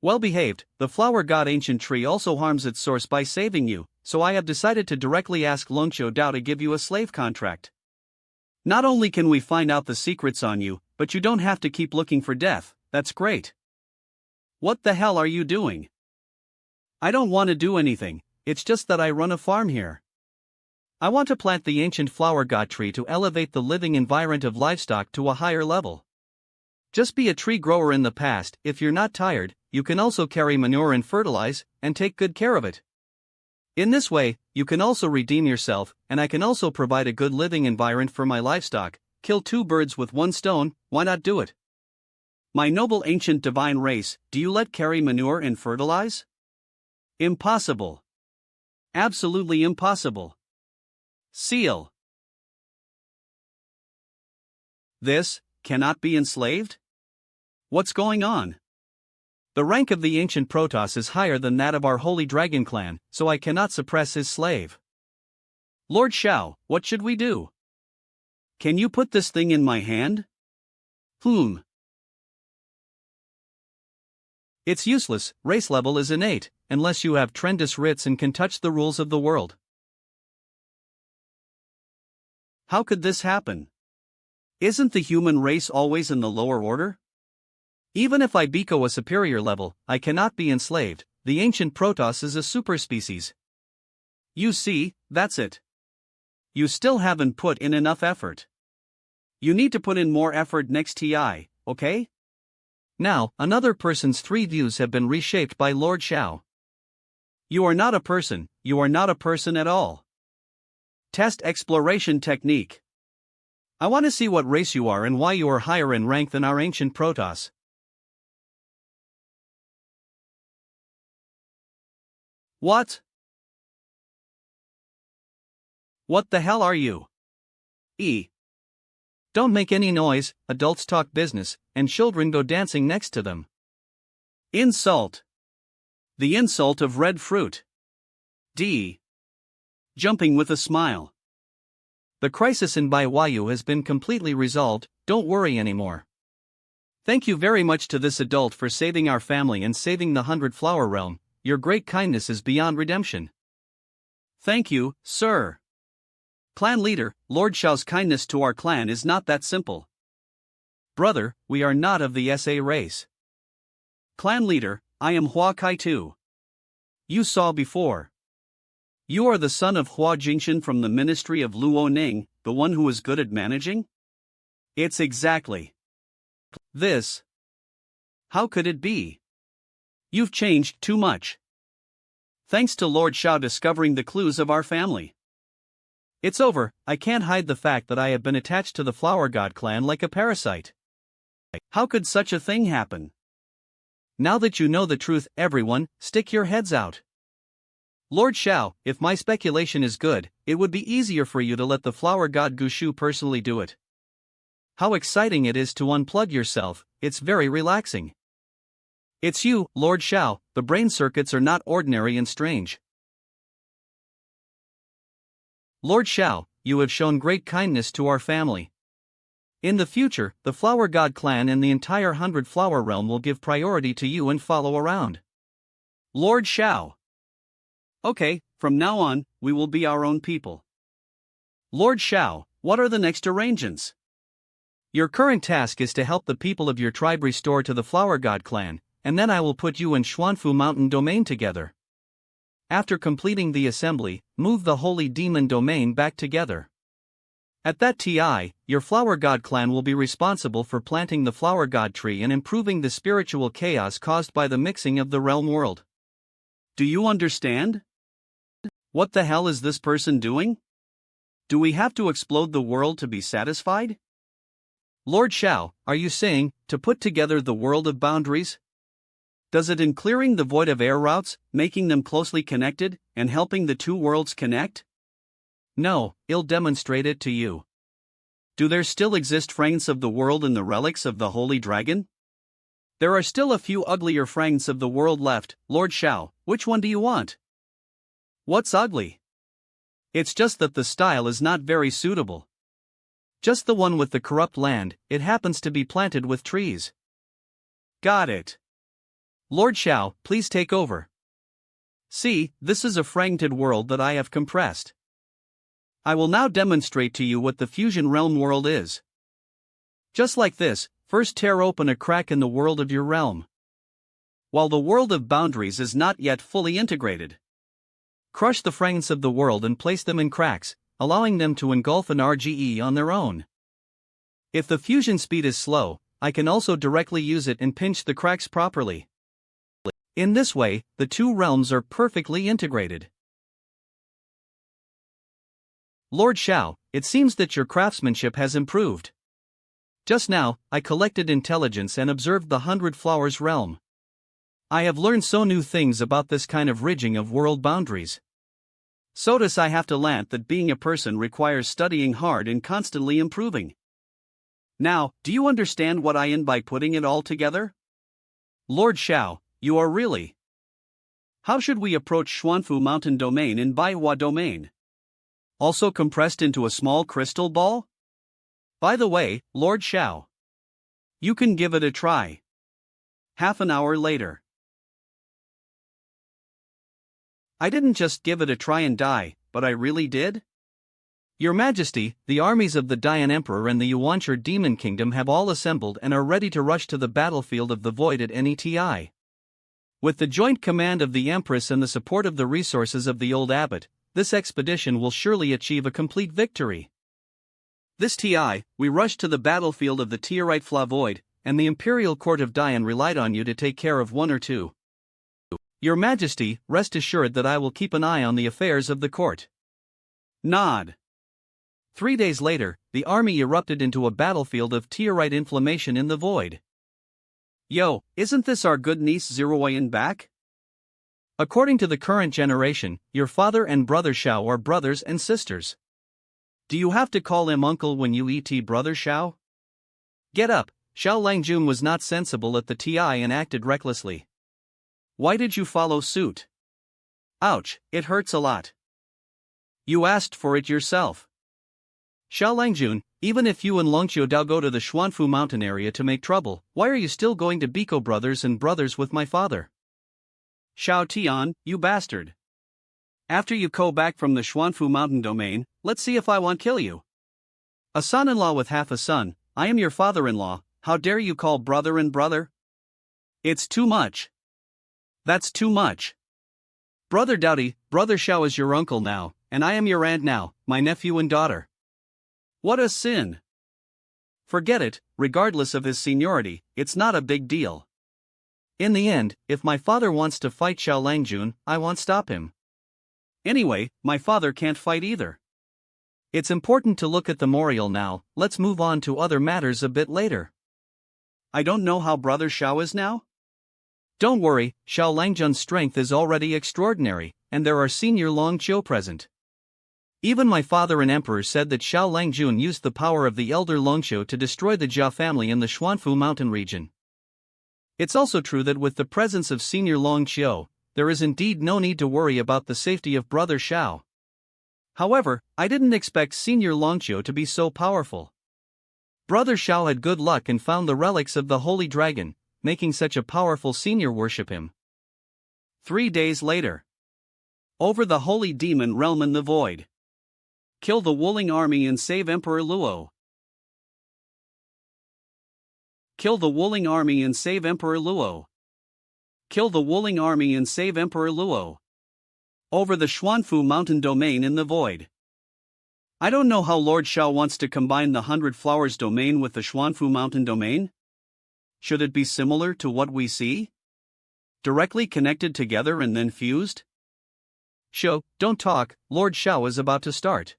Well behaved, the flower god ancient tree also harms its source by saving you, so I have decided to directly ask Longsho Dao to give you a slave contract. Not only can we find out the secrets on you, but you don't have to keep looking for death, that's great. What the hell are you doing? I don't want to do anything, it's just that I run a farm here. I want to plant the ancient flower god tree to elevate the living environment of livestock to a higher level. Just be a tree grower in the past, if you're not tired, you can also carry manure and fertilize, and take good care of it. In this way, you can also redeem yourself, and I can also provide a good living environment for my livestock. Kill two birds with one stone, why not do it? My noble ancient divine race, do you let carry manure and fertilize? Impossible. Absolutely impossible. Seal. This cannot be enslaved? What's going on? The rank of the ancient Protoss is higher than that of our holy dragon clan, so I cannot suppress his slave. Lord Shao, what should we do? Can you put this thing in my hand? It's useless, race level is innate, unless you have tremendous writs and can touch the rules of the world. How could this happen? Isn't the human race always in the lower order? Even if I become a superior level, I cannot be enslaved, the ancient Protoss is a superspecies. You see, that's it. You still haven't put in enough effort. You need to put in more effort next TI, okay? Now, another person's 3 views have been reshaped by Lord Shao. You are not a person, you are not a person at all. Test exploration technique. I want to see what race you are and why you are higher in rank than our ancient Protoss. What? What the hell are you? Don't make any noise, adults talk business, and children go dancing next to them. Insult. The insult of red fruit. Jumping with a smile. The crisis in Baiwayu has been completely resolved, don't worry anymore. Thank you very much to this adult for saving our family and saving the 100-flower realm. Your great kindness is beyond redemption. Thank you, sir. Clan leader, Lord Xiao's kindness to our clan is not that simple. Brother, we are not of the SA race. Clan leader, I am Hua Kai too. You saw before. You are the son of Hua Jingshan from the ministry of Luo Ning, the one who is good at managing? It's exactly this. How could it be? You've changed too much. Thanks to Lord Xiao discovering the clues of our family. It's over. I can't hide the fact that I have been attached to the Flower God clan like a parasite. How could such a thing happen? Now that you know the truth, everyone, stick your heads out. Lord Xiao, if my speculation is good, it would be easier for you to let the Flower God Gushu personally do it. How exciting it is to unplug yourself, it's very relaxing. It's you, Lord Xiao, the brain circuits are not ordinary and strange. Lord Xiao, you have shown great kindness to our family. In the future, the Flower God clan and the entire 100-flower realm will give priority to you and follow around. Lord Xiao. Okay, from now on, we will be our own people. Lord Xiao, what are the next arrangements? Your current task is to help the people of your tribe restore to the Flower God clan, and then I will put you and Xuanfu Mountain Domain together. After completing the assembly, move the Holy Demon Domain back together. At that TI, your Flower God clan will be responsible for planting the Flower God tree and improving the spiritual chaos caused by the mixing of the realm world. Do you understand? What the hell is this person doing? Do we have to explode the world to be satisfied? Lord Xiao, are you saying, to put together the world of boundaries? Does it in clearing the void of air routes, making them closely connected, and helping the two worlds connect? No, I'll demonstrate it to you. Do there still exist fragments of the world in the relics of the Holy Dragon? There are still a few uglier fragments of the world left, Lord Xiao, which one do you want? What's ugly? It's just that the style is not very suitable. Just the one with the corrupt land, it happens to be planted with trees. Got it. Lord Xiao, please take over. See, this is a fragmented world that I have compressed. I will now demonstrate to you what the fusion realm world is. Just like this, first tear open a crack in the world of your realm. While the world of boundaries is not yet fully integrated. Crush the fragments of the world and place them in cracks, allowing them to engulf an RGE on their own. If the fusion speed is slow, I can also directly use it and pinch the cracks properly. In this way, the two realms are perfectly integrated. Lord Xiao, it seems that your craftsmanship has improved. Just now, I collected intelligence and observed the 100 Flowers realm. I have learned so new things about this kind of ridging of world boundaries. So does I have to learn that being a person requires studying hard and constantly improving. Now, do you understand what I mean by putting it all together? Lord Xiao, you are really. How should we approach Xuanfu Mountain Domain in Baihua Domain? Also compressed into a small crystal ball? By the way, Lord Xiao. You can give it a try. Half an hour later. I didn't just give it a try and die, but I really did? Your Majesty, the armies of the Dian Emperor and the Yuancher Demon Kingdom have all assembled and are ready to rush to the battlefield of the void at any TI. With the joint command of the Empress and the support of the resources of the old abbot, this expedition will surely achieve a complete victory. This TI, we rushed to the battlefield of the Tiarite Flavoid, and the Imperial Court of Dian relied on you to take care of one or two. Your Majesty, rest assured that I will keep an eye on the affairs of the court. Nod. 3 days later, the army erupted into a battlefield of Tiarite inflammation in the void. Yo, isn't this our good niece Zeroyan back? According to the current generation, your father and brother Xiao are brothers and sisters. Do you have to call him uncle when you et brother Xiao? Get up, Xiao Langjun was not sensible at the TI and acted recklessly. Why did you follow suit? Ouch, it hurts a lot. You asked for it yourself. Xiao Langjun, even if you and Longqiu Dao go to the Xuanfu mountain area to make trouble, why are you still going to Biko brothers and brothers with my father? Xiao Tian, you bastard. After you go back from the Xuanfu mountain domain, let's see if I won't kill you. A son-in-law with half a son, I am your father-in-law, how dare you call brother and brother? It's too much. That's too much. Brother Doughty, Brother Xiao is your uncle now, and I am your aunt now, my nephew and daughter. What a sin. Forget it, regardless of his seniority, it's not a big deal. In the end, if my father wants to fight Xiao Langjun, I won't stop him. Anyway, my father can't fight either. It's important to look at the memorial now, let's move on to other matters a bit later. I don't know how Brother Xiao is now? Don't worry, Xiao Langjun's strength is already extraordinary, and there are senior Longqiu present. Even my father and emperor said that Xiao Langjun used the power of the elder Longqiu to destroy the Jia family in the Xuanfu mountain region. It's also true that with the presence of senior Longqiu, there is indeed no need to worry about the safety of Brother Xiao. However, I didn't expect senior Longqiu to be so powerful. Brother Xiao had good luck and found the relics of the Holy Dragon, making such a powerful senior worship him. 3 days later. Over the Holy Demon Realm in the Void. Kill the Wuling army and save Emperor Luo. Kill the Wuling army and save Emperor Luo. Kill the Wuling army and save Emperor Luo. Over the Xuanfu mountain domain in the void. I don't know how Lord Xiao wants to combine the 100 Flowers domain with the Xuanfu mountain domain. Should it be similar to what we see? Directly connected together and then fused? Shou, don't talk, Lord Xiao is about to start.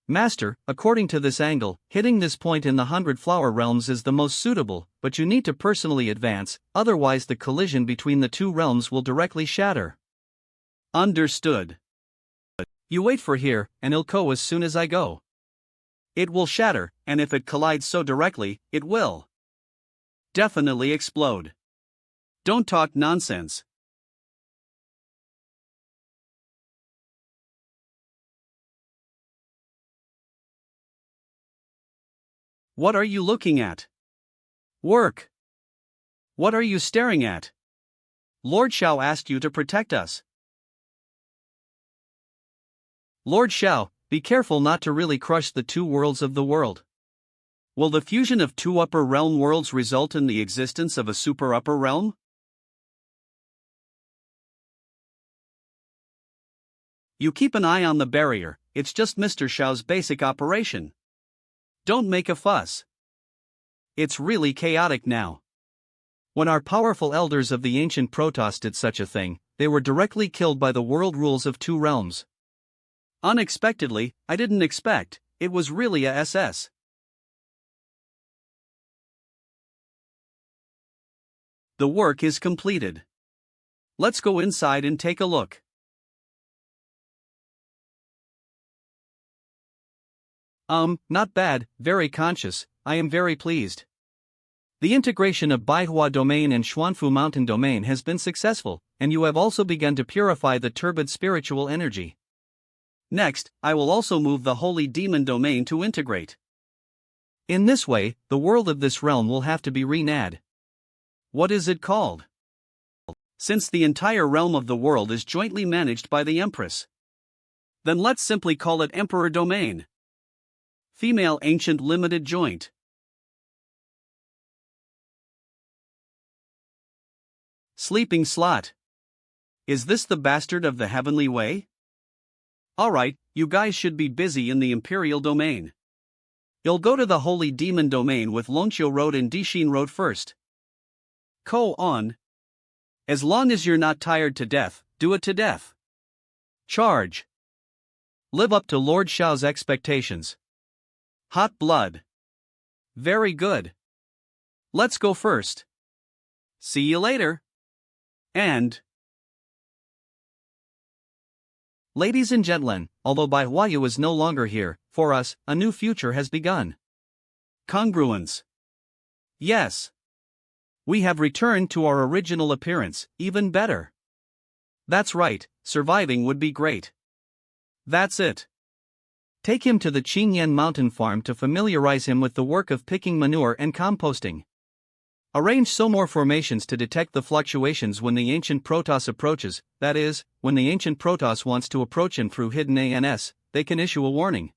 Master, according to this angle, hitting this point in the 100 Flower realms is the most suitable, but you need to personally advance, otherwise the collision between the two realms will directly shatter. Understood. You wait for here, and I'll go as soon as I go. It will shatter, and if it collides so directly, it will definitely explode. Don't talk nonsense. What are you looking at? Work. What are you staring at? Lord Xiao asked you to protect us. Lord Xiao, be careful not to really crush the two worlds of the world. Will the fusion of two upper realm worlds result in the existence of a super upper realm? You keep an eye on the barrier, it's just Mr. Xiao's basic operation. Don't make a fuss. It's really chaotic now. When our powerful elders of the ancient Protoss did such a thing, they were directly killed by the world rules of two realms. Unexpectedly, I didn't expect, it was really a SS. The work is completed. Let's go inside and take a look. Not bad, very conscious, I am very pleased. The integration of Baihua domain and Xuanfu mountain domain has been successful, and you have also begun to purify the turbid spiritual energy. Next, I will also move the Holy Demon domain to integrate. In this way, the world of this realm will have to be renad. What is it called? Since the entire realm of the world is jointly managed by the Empress, then let's simply call it Emperor Domain. Female Ancient Limited Joint. Sleeping Slot. Is this the bastard of the Heavenly Way? Alright, you guys should be busy in the Imperial Domain. You'll go to the Holy Demon Domain with Longqiu Road and Dixin Road first. Go on. As long as you're not tired to death, do it to death. Charge. Live up to Lord Xiao's expectations. Hot blood. Very good. Let's go first. See you later. And ladies and gentlemen, although Baihuayu is no longer here, for us, a new future has begun. Congruence. Yes. We have returned to our original appearance, even better. That's right, surviving would be great. That's it. Take him to the Qingyan mountain farm to familiarize him with the work of picking manure and composting. Arrange so more formations to detect the fluctuations when the ancient Protoss approaches, that is, when the ancient Protoss wants to approach him through hidden ANS, they can issue a warning.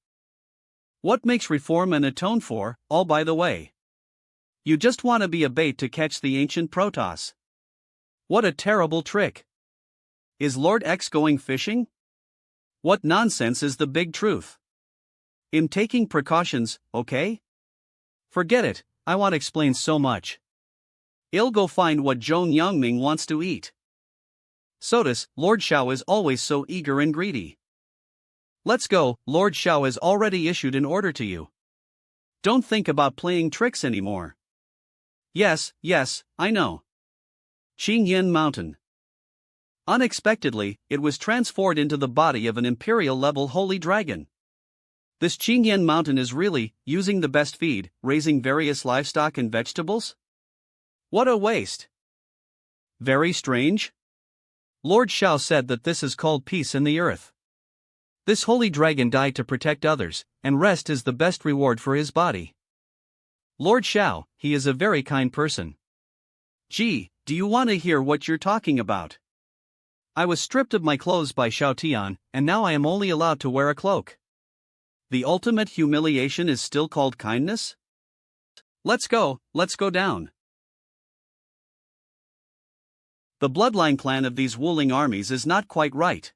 What makes reform and atone for, all by the way? You just want to be a bait to catch the ancient Protoss. What a terrible trick. Is Lord X going fishing? What nonsense is the big truth? I'm taking precautions, okay? Forget it, I want to explain so much. I'll go find what Zhong Yangming wants to eat. Sodas, Lord Xiao is always so eager and greedy. Let's go, Lord Xiao has already issued an order to you. Don't think about playing tricks anymore. Yes, I know. Qingyan Mountain. Unexpectedly, it was transformed into the body of an imperial-level holy dragon. This Qingyan Mountain is really using the best feed, raising various livestock and vegetables? What a waste. Very strange. Lord Xiao said that this is called peace in the earth. This holy dragon died to protect others, and rest is the best reward for his body. Lord Xiao, he is a very kind person. Gee, do you want to hear what you're talking about? I was stripped of my clothes by Xiao Tian, and now I am only allowed to wear a cloak. The ultimate humiliation is still called kindness? Let's go down. The bloodline plan of these Wuling armies is not quite right.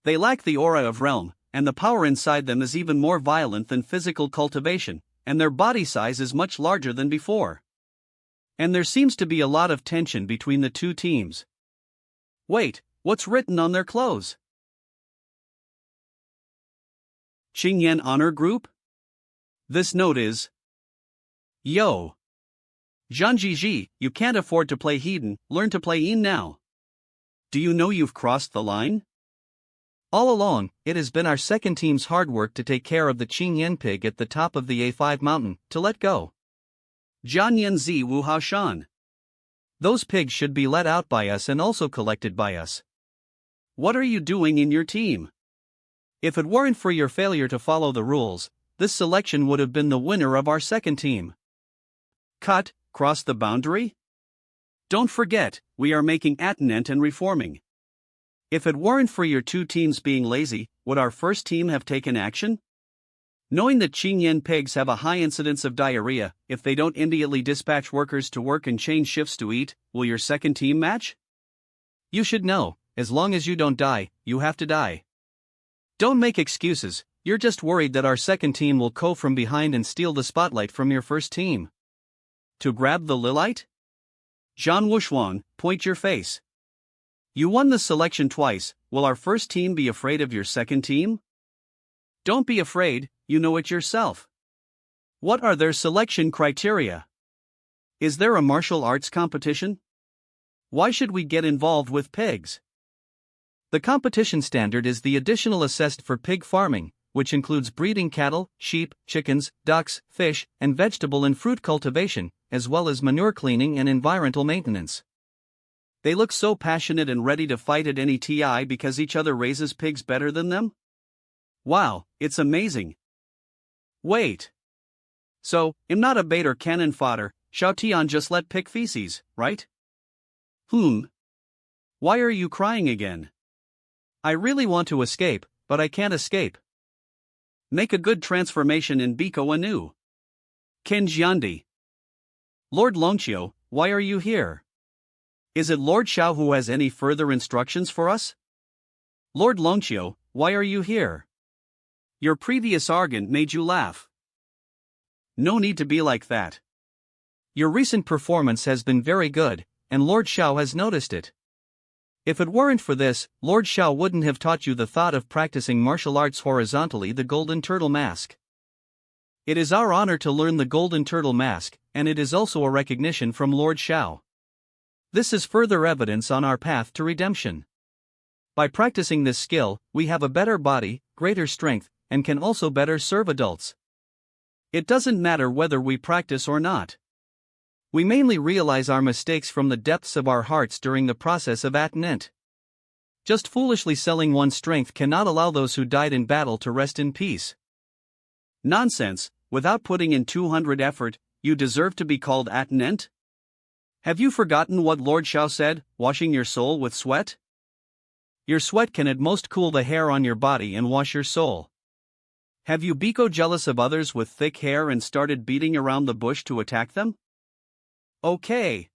They lack the aura of realm, and the power inside them is even more violent than physical cultivation, and their body size is much larger than before. And there seems to be a lot of tension between the two teams. Wait, what's written on their clothes? Qingyan Honor Group? This note is: Yo! Zhanjiji, you can't afford to play Hedon, learn to play Yin now. Do you know you've crossed the line? All along, it has been our second team's hard work to take care of the Qingyan pig at the top of the A5 mountain, to let go. Jianyan Zi Wu Hao Shan. Those pigs should be let out by us and also collected by us. What are you doing in your team? If it weren't for your failure to follow the rules, this selection would have been the winner of our second team. Cut, cross the boundary? Don't forget, we are making attenant and reforming. If it weren't for your two teams being lazy, would our first team have taken action? Knowing that Qingyan pigs have a high incidence of diarrhea, if they don't immediately dispatch workers to work and change shifts to eat, will your second team match? You should know, as long as you don't die, you have to die. Don't make excuses, you're just worried that our second team will go from behind and steal the spotlight from your first team. To grab the Lilite? Zhan Wushuang, point your face. You won the selection twice, will our first team be afraid of your second team? Don't be afraid, you know it yourself. What are their selection criteria? Is there a martial arts competition? Why should we get involved with pigs? The competition standard is the additional assessed for pig farming, which includes breeding cattle, sheep, chickens, ducks, fish, and vegetable and fruit cultivation, as well as manure cleaning and environmental maintenance. They look so passionate and ready to fight at any TI because each other raises pigs better than them? Wow, it's amazing. Wait. So, I'm not a bait or cannon fodder, Xiao Tian just let pick feces, right? Why are you crying again? I really want to escape, but I can't escape. Make a good transformation in Biko Anu. Ken Jiandi. Lord Longqiu, why are you here? Is it Lord Xiao who has any further instructions for us? Lord Longqiu, why are you here? Your previous arrogance made you laugh. No need to be like that. Your recent performance has been very good, and Lord Xiao has noticed it. If it weren't for this, Lord Xiao wouldn't have taught you the thought of practicing martial arts horizontally, the Golden Turtle Mask. It is our honor to learn the Golden Turtle Mask, and it is also a recognition from Lord Xiao. This is further evidence on our path to redemption. By practicing this skill, we have a better body, greater strength, and can also better serve adults. It doesn't matter whether we practice or not. We mainly realize our mistakes from the depths of our hearts during the process of attenent. Just foolishly selling one's strength cannot allow those who died in battle to rest in peace. Nonsense, without putting in 200 effort, you deserve to be called attenent? Have you forgotten what Lord Shao said, washing your soul with sweat? Your sweat can at most cool the hair on your body and wash your soul. Have you become jealous of others with thick hair and started beating around the bush to attack them? Okay.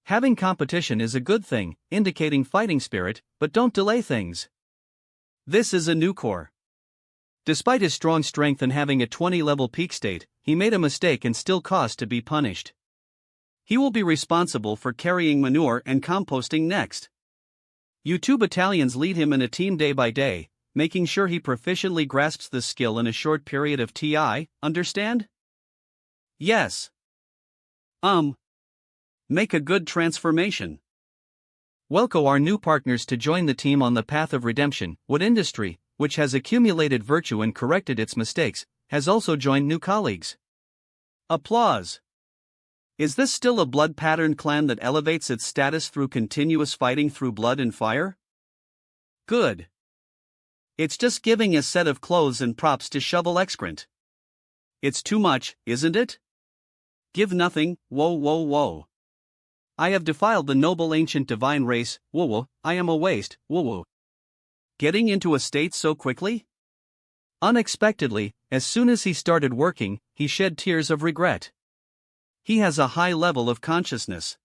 Having competition is a good thing, indicating fighting spirit, but don't delay things. This is a new core. Despite his strong strength and having a 20-level peak state, he made a mistake and still caused to be punished. He will be responsible for carrying manure and composting next. You 2 battalions lead him in a team day by day, making sure he proficiently grasps the skill in a short period of TI, understand? Yes. Make a good transformation. Welcome our new partners to join the team on the path of redemption. Wood Industry, which has accumulated virtue and corrected its mistakes, has also joined new colleagues. Applause. Is this still a blood-patterned clan that elevates its status through continuous fighting through blood and fire? Good. It's just giving a set of clothes and props to shovel excrement. It's too much, isn't it? Give nothing, whoa whoa whoa. I have defiled the noble ancient divine race, whoa whoa, I am a waste, whoa whoa. Getting into a state so quickly? Unexpectedly, as soon as he started working, he shed tears of regret. He has a high level of consciousness.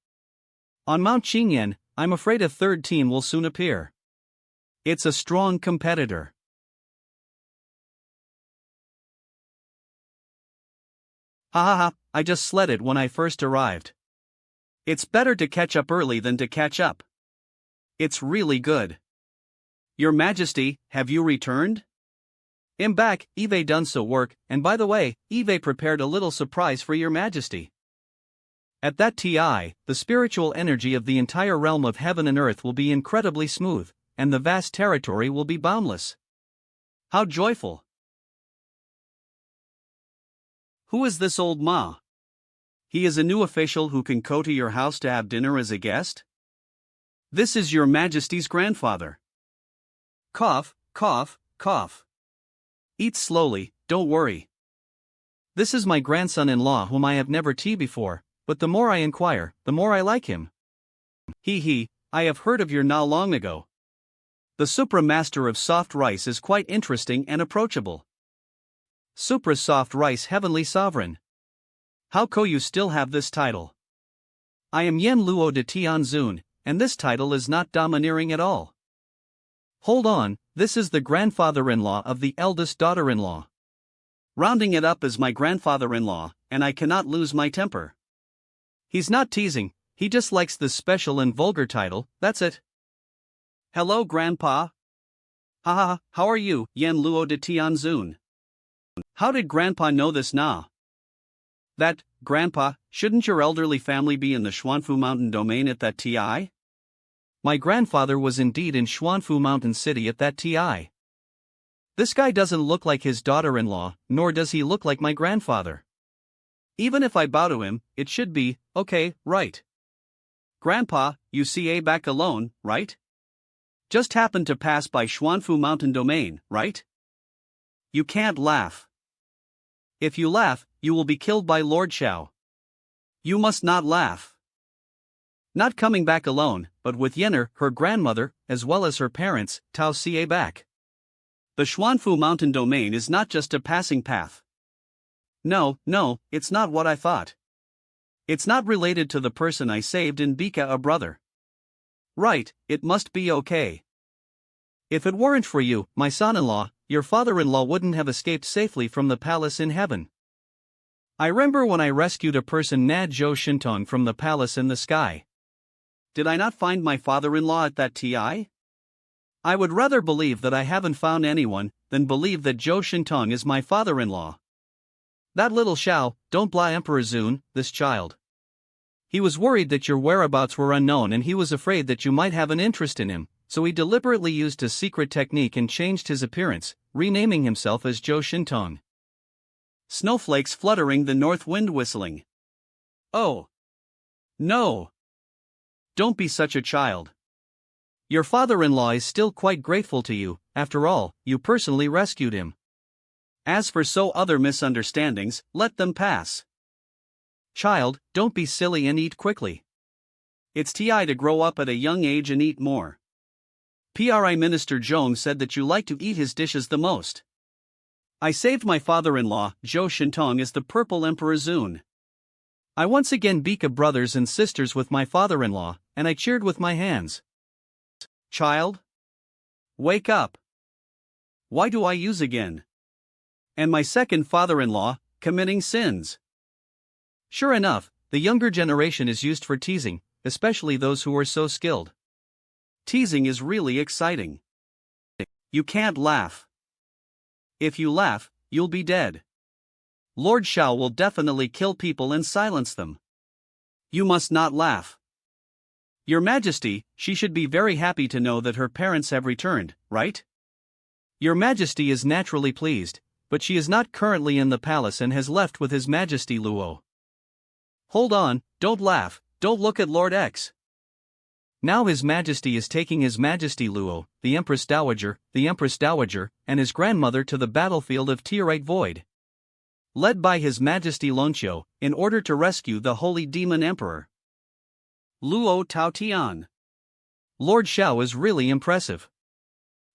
On Mount Qingyan, I'm afraid a third team will soon appear. It's a strong competitor. Ha ha ha, I just sledded when I first arrived. It's better to catch up early than to catch up. It's really good. Your Majesty, have you returned? I'm back, Eve done so work, and by the way, Eve prepared a little surprise for your Majesty. At that TI, the spiritual energy of the entire realm of heaven and earth will be incredibly smooth, and the vast territory will be boundless. How joyful! Who is this old Ma? He is a new official who can go to your house to have dinner as a guest? This is your Majesty's grandfather. Cough, cough, cough. Eat slowly, don't worry. This is my grandson-in-law whom I have never tea before, but the more I inquire, the more I like him. He, I have heard of your Na long ago. The Supra Master of Soft Rice is quite interesting and approachable. Supra Soft Rice Heavenly Sovereign. How co you still have this title? I am Yen Luo de Tianzun, and this title is not domineering at all. Hold on, this is the grandfather-in-law of the eldest daughter-in-law. Rounding it up as my grandfather-in-law, and I cannot lose my temper. He's not teasing, he just likes the special and vulgar title, that's it. Hello Grandpa. Ha, how are you, Yen Luo de Tianzun? How did Grandpa know this na? That, Grandpa, shouldn't your elderly family be in the Xuanfu Mountain domain at that TI? My grandfather was indeed in Xuanfu Mountain City at that TI. This guy doesn't look like his daughter-in-law, nor does he look like my grandfather. Even if I bow to him, it should be, okay, right. Grandpa, you see A back alone, right? Just happened to pass by Xuanfu Mountain domain, right? You can't laugh. If you laugh, you will be killed by Lord Shao. You must not laugh. Not coming back alone, but with Yenner, her grandmother, as well as her parents, Tao Xie back. The Xuanfu Mountain domain is not just a passing path. No, it's not what I thought. It's not related to the person I saved in Bika a brother. Right, it must be okay. If it weren't for you, my son-in-law, your father-in-law wouldn't have escaped safely from the palace in heaven. I remember when I rescued a person Nad Zhou Shintong from the palace in the sky. Did I not find my father-in-law at that TI? I would rather believe that I haven't found anyone, than believe that Zhou Shintong is my father-in-law. That little Shao, don't blah Emperor Zun, this child. He was worried that your whereabouts were unknown and he was afraid that you might have an interest in him, so he deliberately used a secret technique and changed his appearance, renaming himself as Zhou Shintong. Snowflakes fluttering, the north wind whistling. Oh. No. Don't be such a child. Your father-in-law is still quite grateful to you, after all, you personally rescued him. As for other misunderstandings, let them pass. Child, don't be silly and eat quickly. It's to grow up at a young age and eat more. Minister Zhong said that you like to eat his dishes the most. I saved my father-in-law, Zhou Shintong, as the purple Emperor Zun. I once again beat brothers and sisters with my father-in-law, and I cheered with my hands. Child? Wake up. Why do I use again? And my second father-in-law, committing sins. Sure enough, the younger generation is used for teasing, especially those who are so skilled. Teasing is really exciting. You can't laugh. If you laugh, you'll be dead. Lord Xiao will definitely kill people and silence them. You must not laugh. Your Majesty, she should be very happy to know that her parents have returned, right? Your Majesty is naturally pleased, but she is not currently in the palace and has left with His Majesty Luo. Hold on, don't laugh, don't look at Lord X. Now His Majesty is taking His Majesty Luo, the Empress Dowager, and his grandmother to the battlefield of Teorite Void, led by His Majesty Lonqiu, in order to rescue the Holy Demon Emperor, Luo Taotian. Lord Xiao is really impressive.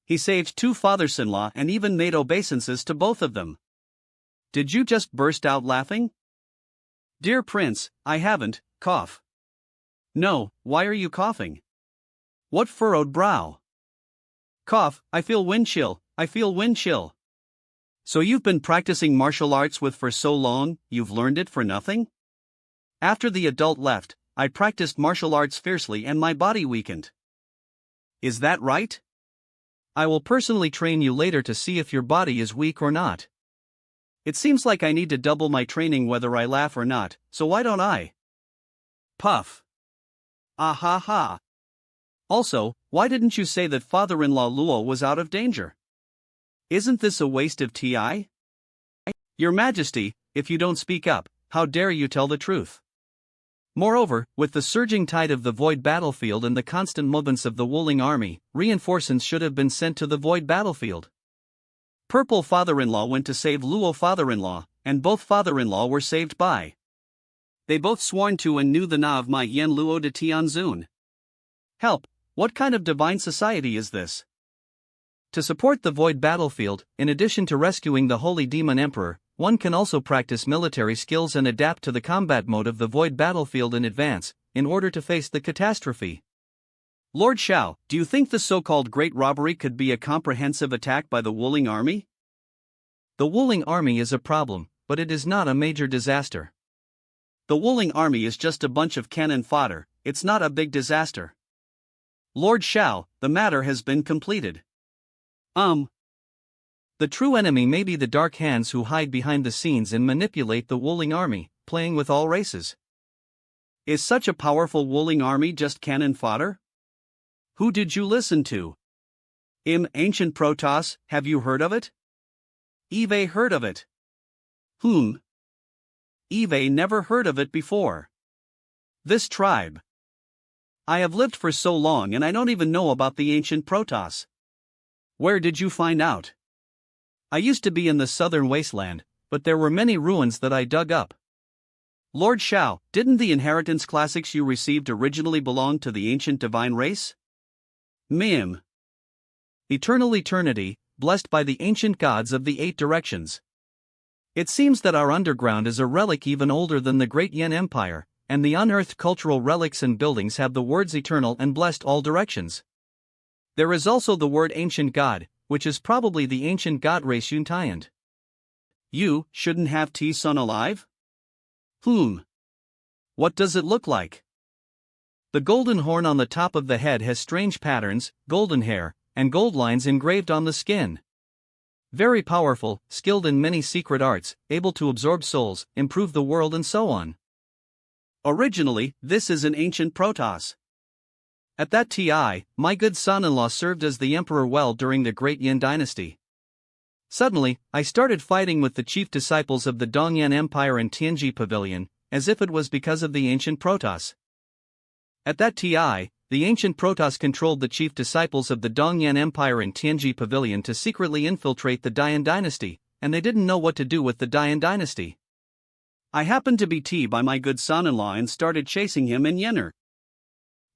He saved 2 fathers-in-law and even made obeisances to both of them. Did you just burst out laughing? Dear Prince, I haven't. Cough. No, why are you coughing? What furrowed brow? Cough, I feel wind chill. So you've been practicing martial arts for so long, you've learned it for nothing? After the adult left, I practiced martial arts fiercely and my body weakened. Is that right? I will personally train you later to see if your body is weak or not. It seems like I need to double my training whether I laugh or not, so why don't I? Puff. Ah ha ha. Also, why didn't you say that father-in-law Luo was out of danger? Isn't this a waste of TI? Your Majesty, if you don't speak up, how dare you tell the truth? Moreover, with the surging tide of the Void battlefield and the constant movements of the Wuling army, reinforcements should have been sent to the Void battlefield. Purple father-in-law went to save Luo father-in-law, and both father-in-law were saved by. They both sworn to and knew the Na of my Yen Luo de Tianzun. Help, what kind of divine society is this? To support the Void battlefield, in addition to rescuing the Holy Demon Emperor, one can also practice military skills and adapt to the combat mode of the Void battlefield in advance, in order to face the catastrophe. Lord Xiao, do you think the so-called Great Robbery could be a comprehensive attack by the Wuling army? The Wuling army is a problem, but it is not a major disaster. The Wuling army is just a bunch of cannon fodder, it's not a big disaster. Lord Xiao, the matter has been completed. The true enemy may be the Dark Hands who hide behind the scenes and manipulate the Wuling army, playing with all races. Is such a powerful Wuling army just cannon fodder? Who did you listen to? Ancient Protoss, have you heard of it? Eve heard of it. Whom? Eve never heard of it before. This tribe. I have lived for so long and I don't even know about the ancient Protoss. Where did you find out? I used to be in the southern wasteland, but there were many ruins that I dug up. Lord Xiao, didn't the inheritance classics you received originally belong to the ancient divine race? Eternal eternity, blessed by the ancient gods of the 8 directions. It seems that our underground is a relic even older than the Great Yen Empire, and the unearthed cultural relics and buildings have the words eternal and blessed all directions. There is also the word ancient god, which is probably the ancient god race Yuntaiant. You shouldn't have T-Sun alive? What does it look like? The golden horn on the top of the head has strange patterns, golden hair, and gold lines engraved on the skin. Very powerful, skilled in many secret arts, able to absorb souls, improve the world and so on. Originally, this is an ancient Protoss. At that TI, my good son-in-law served as the emperor well during the Great Yin dynasty. Suddenly, I started fighting with the chief disciples of the Dongyan Empire in Tianji Pavilion, as if it was because of the ancient Protoss. At that TI, the ancient Protoss controlled the chief disciples of the Dongyan Empire in Tianji Pavilion to secretly infiltrate the Dian dynasty, and they didn't know what to do with the Dian dynasty. I happened to be tea by my good son-in-law and started chasing him in Yenner.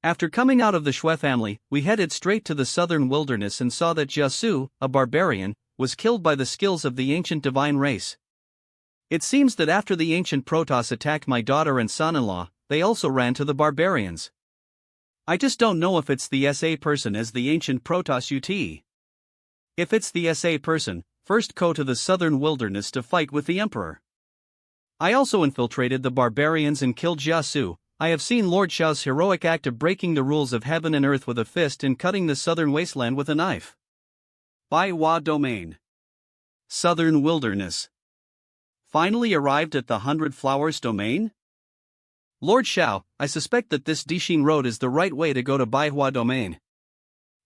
After coming out of the Shui family, we headed straight to the southern wilderness and saw that Jiasu, a barbarian, was killed by the skills of the ancient divine race. It seems that after the ancient Protoss attacked my daughter and son-in-law, they also ran to the barbarians. I just don't know if it's the SA person as the ancient Protoss UT. If it's the SA person, first go to the southern wilderness to fight with the Emperor. I also infiltrated the barbarians and killed Jiasu. I have seen Lord Xiao's heroic act of breaking the rules of heaven and earth with a fist and cutting the southern wasteland with a knife. Baihua Domain. Southern Wilderness. Finally arrived at the 100 Flowers Domain? Lord Xiao, I suspect that this Dixing Road is the right way to go to Baihua Domain.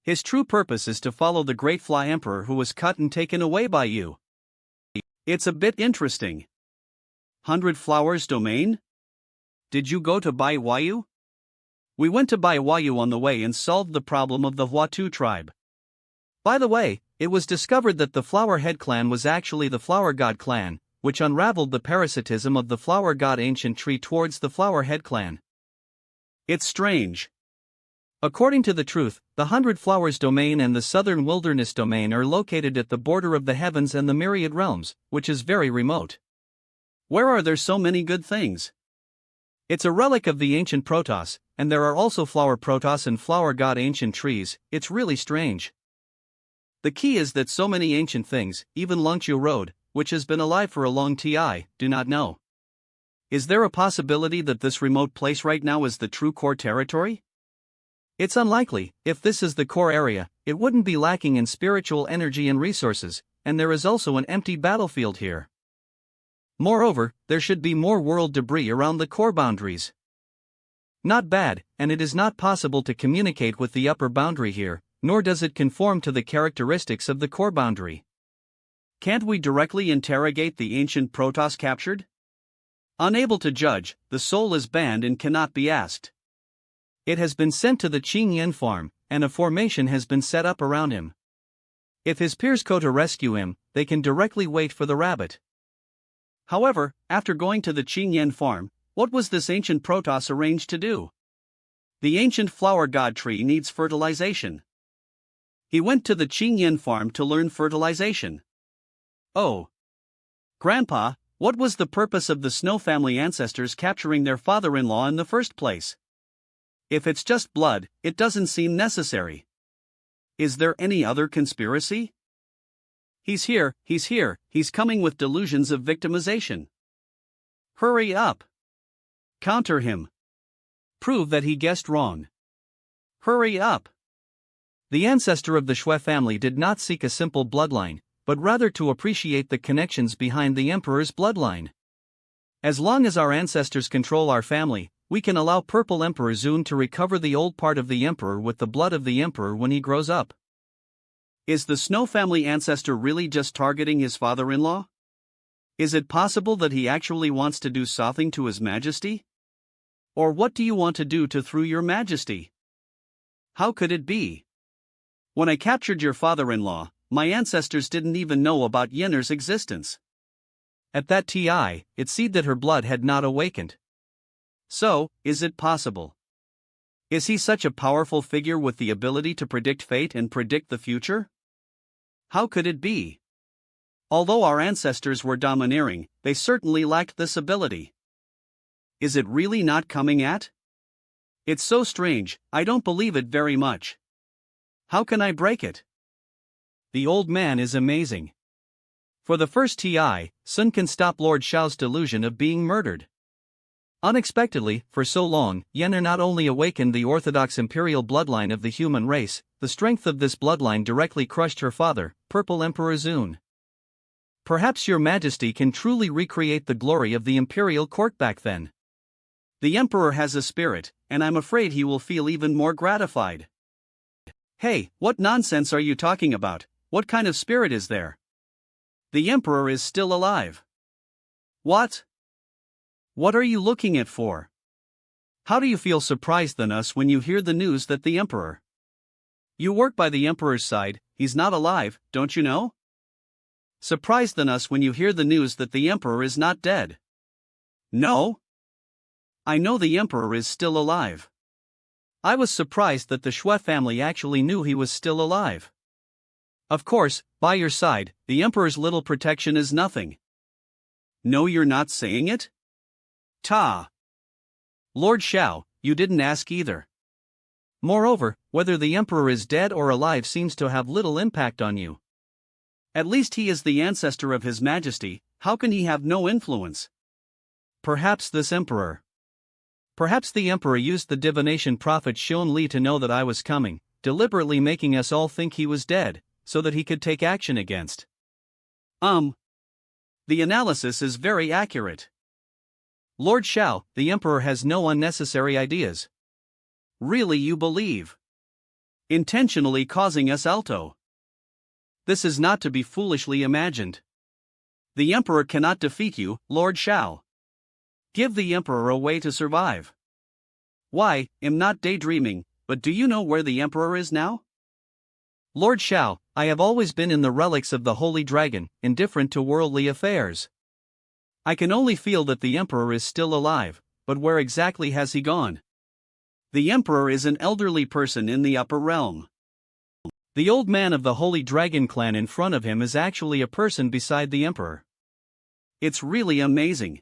His true purpose is to follow the Great Fly Emperor who was cut and taken away by you. It's a bit interesting. 100 Flowers Domain? Did you go to Baihuayu? We went to Baihuayu on the way and solved the problem of the Huatu tribe. By the way, it was discovered that the Flower Head clan was actually the Flower God clan, which unraveled the parasitism of the Flower God ancient tree towards the Flower Head clan. It's strange. According to the truth, the 100 Flowers Domain and the Southern Wilderness Domain are located at the border of the heavens and the myriad realms, which is very remote. Where are there so many good things? It's a relic of the ancient Protoss, and there are also Flower Protoss and Flower God ancient trees. It's really strange. The key is that so many ancient things, even Longqiu Road, which has been alive for a long time, do not know. Is there a possibility that this remote place right now is the true core territory? It's unlikely. If this is the core area, it wouldn't be lacking in spiritual energy and resources, and there is also an empty battlefield here. Moreover, there should be more world debris around the core boundaries. Not bad, and it is not possible to communicate with the upper boundary here, nor does it conform to the characteristics of the core boundary. Can't we directly interrogate the ancient Protoss captured? Unable to judge, the soul is banned and cannot be asked. It has been sent to the Qingyan farm, and a formation has been set up around him. If his peers go to rescue him, they can directly wait for the rabbit. However, after going to the Qingyan farm, what was this ancient Protoss arranged to do? The ancient flower god tree needs fertilization. He went to the Qingyan farm to learn fertilization. Oh. Grandpa, what was the purpose of the Snow family ancestors capturing their father-in-law in the first place? If it's just blood, it doesn't seem necessary. Is there any other conspiracy? He's here, he's coming with delusions of victimization. Hurry up. Counter him. Prove that he guessed wrong. Hurry up. The ancestor of the Shui family did not seek a simple bloodline, but rather to appreciate the connections behind the emperor's bloodline. As long as our ancestors control our family, we can allow Purple Emperor Zun to recover the old part of the emperor with the blood of the emperor when he grows up. Is the Snow family ancestor really just targeting his father-in-law? Is it possible that he actually wants to do something to his majesty? Or what do you want to do to through your majesty? How could it be? When I captured your father-in-law, my ancestors didn't even know about Yenner's existence. At that time, it seemed that her blood had not awakened. So, is it possible? Is he such a powerful figure with the ability to predict fate and predict the future? How could it be? Although our ancestors were domineering, they certainly lacked this ability. Is it really not coming at? It's so strange, I don't believe it very much. How can I break it? The old man is amazing. For the first time, Sun can stop Lord Xiao's delusion of being murdered. Unexpectedly, for so long, Yenner not only awakened the orthodox imperial bloodline of the human race, the strength of this bloodline directly crushed her father, Purple Emperor Zun. Perhaps your majesty can truly recreate the glory of the imperial court back then. The emperor has a spirit, and I'm afraid he will feel even more gratified. Hey, what nonsense are you talking about? What kind of spirit is there? The emperor is still alive. What? What are you looking at for? How do you feel surprised than us when you hear the news that the emperor? You work by the emperor's side, he's not alive, don't you know? Surprised than us when you hear the news that the emperor is not dead. No? I know the emperor is still alive. I was surprised that the Shui family actually knew he was still alive. Of course, by your side, the emperor's little protection is nothing. No, you're not saying it? Ta! Lord Xiao, you didn't ask either. Moreover, whether the emperor is dead or alive seems to have little impact on you. At least he is the ancestor of His Majesty, how can he have no influence? Perhaps this emperor. Perhaps the emperor used the divination prophet Xion Li to know that I was coming, deliberately making us all think he was dead, so that he could take action against. The analysis is very accurate. Lord Xiao, the emperor has no unnecessary ideas. Really, you believe? Intentionally causing us alto. This is not to be foolishly imagined. The emperor cannot defeat you, Lord Xiao. Give the emperor a way to survive. Why, I'm not daydreaming, but do you know where the emperor is now? Lord Xiao, I have always been in the relics of the Holy Dragon, indifferent to worldly affairs. I can only feel that the emperor is still alive, but where exactly has he gone? The emperor is an elderly person in the upper realm. The old man of the Holy Dragon clan in front of him is actually a person beside the emperor. It's really amazing.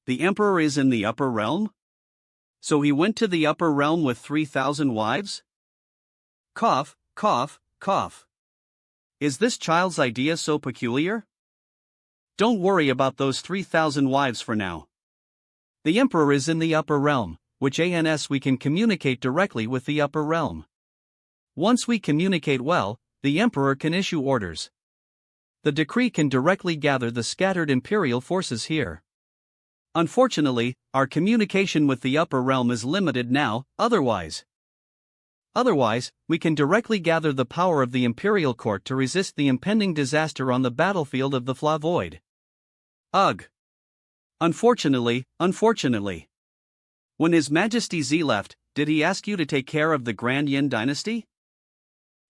The emperor is in the upper realm? So he went to the upper realm with 3,000 wives? Cough, cough, cough. Is this child's idea so peculiar? Don't worry about those 3,000 wives for now. The emperor is in the upper realm, which ans we can communicate directly with the upper realm. Once we communicate well, the emperor can issue orders. The decree can directly gather the scattered imperial forces here. Unfortunately, our communication with the upper realm is limited now, otherwise, we can directly gather the power of the imperial court to resist the impending disaster on the battlefield of the Fla Void. Ugh. Unfortunately. When His Majesty Z left, did he ask you to take care of the Grand Yin dynasty?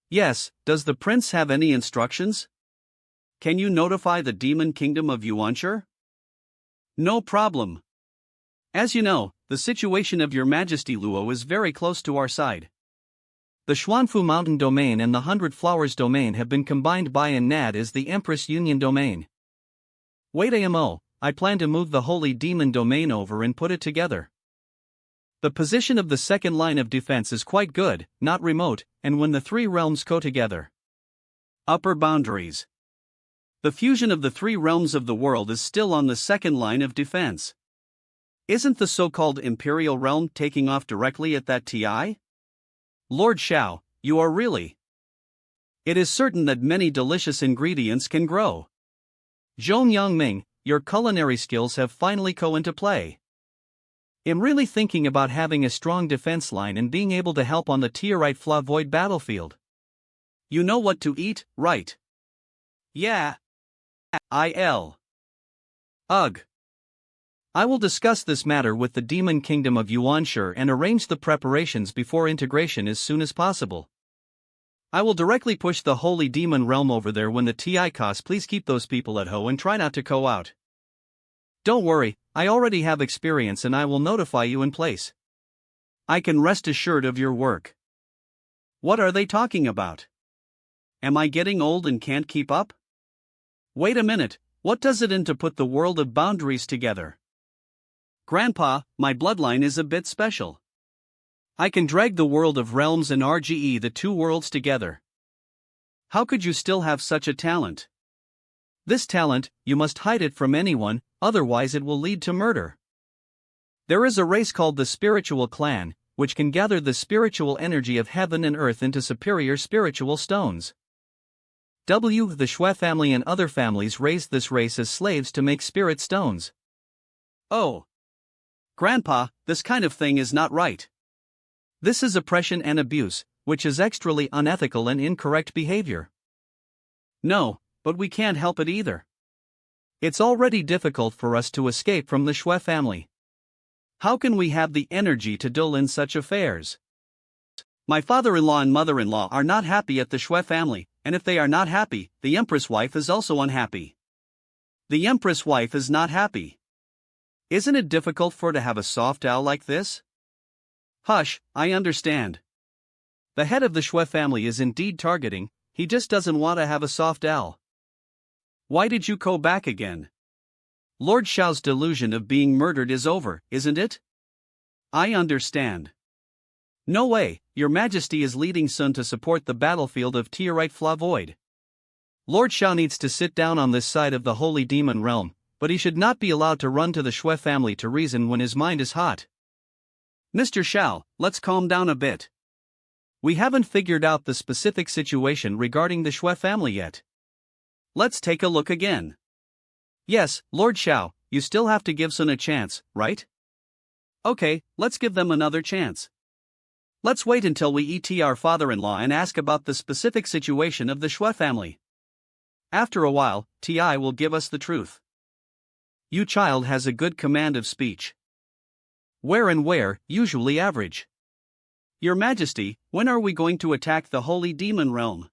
Yes, does the prince have any instructions? Can you notify the demon kingdom of Yuanshi? No problem. As you know, the situation of Your Majesty Luo is very close to our side. The Xuanfu Mountain Domain and the 100 Flowers Domain have been combined by and nad as the Empress Union Domain. Wait AMO, I plan to move the Holy Demon Domain over and put it together. The position of the second line of defense is quite good, not remote, and when the three realms go together. Upper boundaries. The fusion of the three realms of the world is still on the second line of defense. Isn't the so-called Imperial Realm taking off directly at that TI? Lord Xiao, you are really. It is certain that many delicious ingredients can grow. Zhong Yangming, your culinary skills have finally come into play. I'm really thinking about having a strong defense line and being able to help on the Tierite Fla Void battlefield. You know what to eat, right? Yeah. Ugh. I will discuss this matter with the Demon Kingdom of Yuanshi and arrange the preparations before integration as soon as possible. I will directly push the Holy Demon Realm over there when the TI costs. Please keep those people at home and try not to go out. Don't worry, I already have experience and I will notify you in place. I can rest assured of your work. What are they talking about? Am I getting old and can't keep up? Wait a minute, what does it mean to put the world of boundaries together? Grandpa, my bloodline is a bit special. I can drag the world of realms and RGE, the two worlds, together. How could you still have such a talent? This talent, you must hide it from anyone, otherwise it will lead to murder. There is a race called the Spiritual Clan, which can gather the spiritual energy of heaven and earth into superior spiritual stones. The Shui family and other families raised this race as slaves to make spirit stones. Oh. Grandpa, this kind of thing is not right. This is oppression and abuse, which is extremely unethical and incorrect behavior. No, but we can't help it either. It's already difficult for us to escape from the Shui family. How can we have the energy to deal in such affairs? My father-in-law and mother-in-law are not happy at the Shui family, and if they are not happy, the Empress wife is also unhappy. The Empress wife is not happy. Isn't it difficult for her to have a soft owl like this? Hush, I understand. The head of the Shui family is indeed targeting, he just doesn't want to have a soft owl. Why did you go back again? Lord Xiao's delusion of being murdered is over, isn't it? I understand. No way, Your Majesty is leading Sun to support the battlefield of Teorite Flavoid. Lord Xiao needs to sit down on this side of the Holy Demon Realm, but he should not be allowed to run to the Shui family to reason when his mind is hot. Mr. Xiao, let's calm down a bit. We haven't figured out the specific situation regarding the Shui family yet. Let's take a look again. Yes, Lord Xiao, you still have to give Sun a chance, right? Okay, let's give them another chance. Let's wait until we ET our father-in-law and ask about the specific situation of the Shui family. After a while, Ti will give us the truth. You child has a good command of speech. Where, usually average. Your Majesty, when are we going to attack the Holy Demon Realm?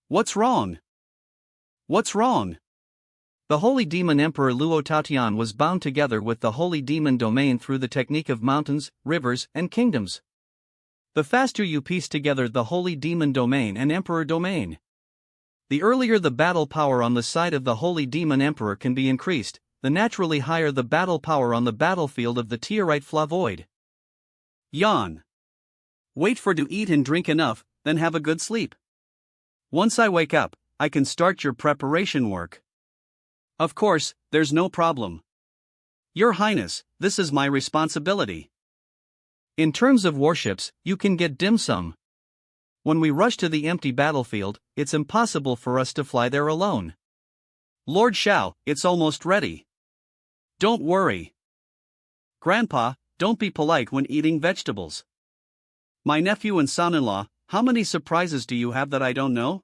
What's wrong? What's wrong? The Holy Demon Emperor Luo Taotian was bound together with the Holy Demon domain through the technique of mountains, rivers, and kingdoms. The faster you piece together the Holy Demon domain and Emperor domain, the earlier the battle power on the side of the Holy Demon Emperor can be increased, the naturally higher the battle power on the battlefield of the Teorite Flavoid. Yawn. Wait for to eat and drink enough, then have a good sleep. Once I wake up, I can start your preparation work. Of course, there's no problem. Your Highness, this is my responsibility. In terms of warships, you can get dim sum. When we rush to the empty battlefield, it's impossible for us to fly there alone. Lord Xiao, it's almost ready. Don't worry. Grandpa, don't be polite when eating vegetables. My nephew and son-in-law, how many surprises do you have that I don't know?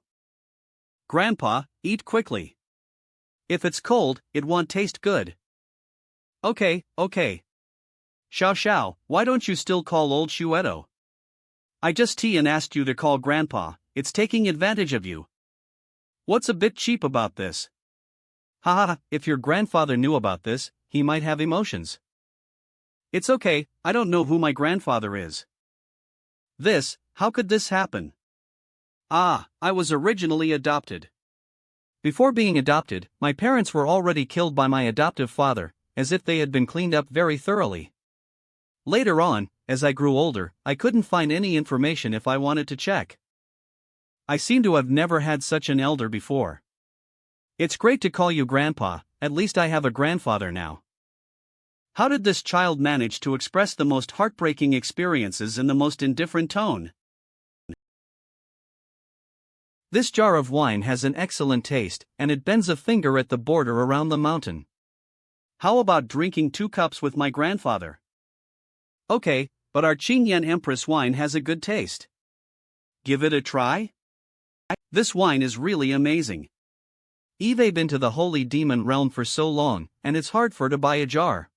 Grandpa, eat quickly. If it's cold, it won't taste good. Okay. Xiao, why don't you still call old Shuedo? I just tea and asked you to call Grandpa, it's taking advantage of you. What's a bit cheap about this? Haha, if your grandfather knew about this, he might have emotions. It's okay, I don't know who my grandfather is. How could this happen? I was originally adopted. Before being adopted, my parents were already killed by my adoptive father, as if they had been cleaned up very thoroughly. Later on, as I grew older, I couldn't find any information if I wanted to check. I seem to have never had such an elder before. It's great to call you Grandpa, at least I have a grandfather now. How did this child manage to express the most heartbreaking experiences in the most indifferent tone? This jar of wine has an excellent taste, and it bends a finger at the border around the mountain. How about drinking 2 cups with my grandfather? Okay, but our Qingyan Empress wine has a good taste. Give it a try? This wine is really amazing. Eve been to the Holy Demon Realm for so long, and it's hard for her to buy a jar.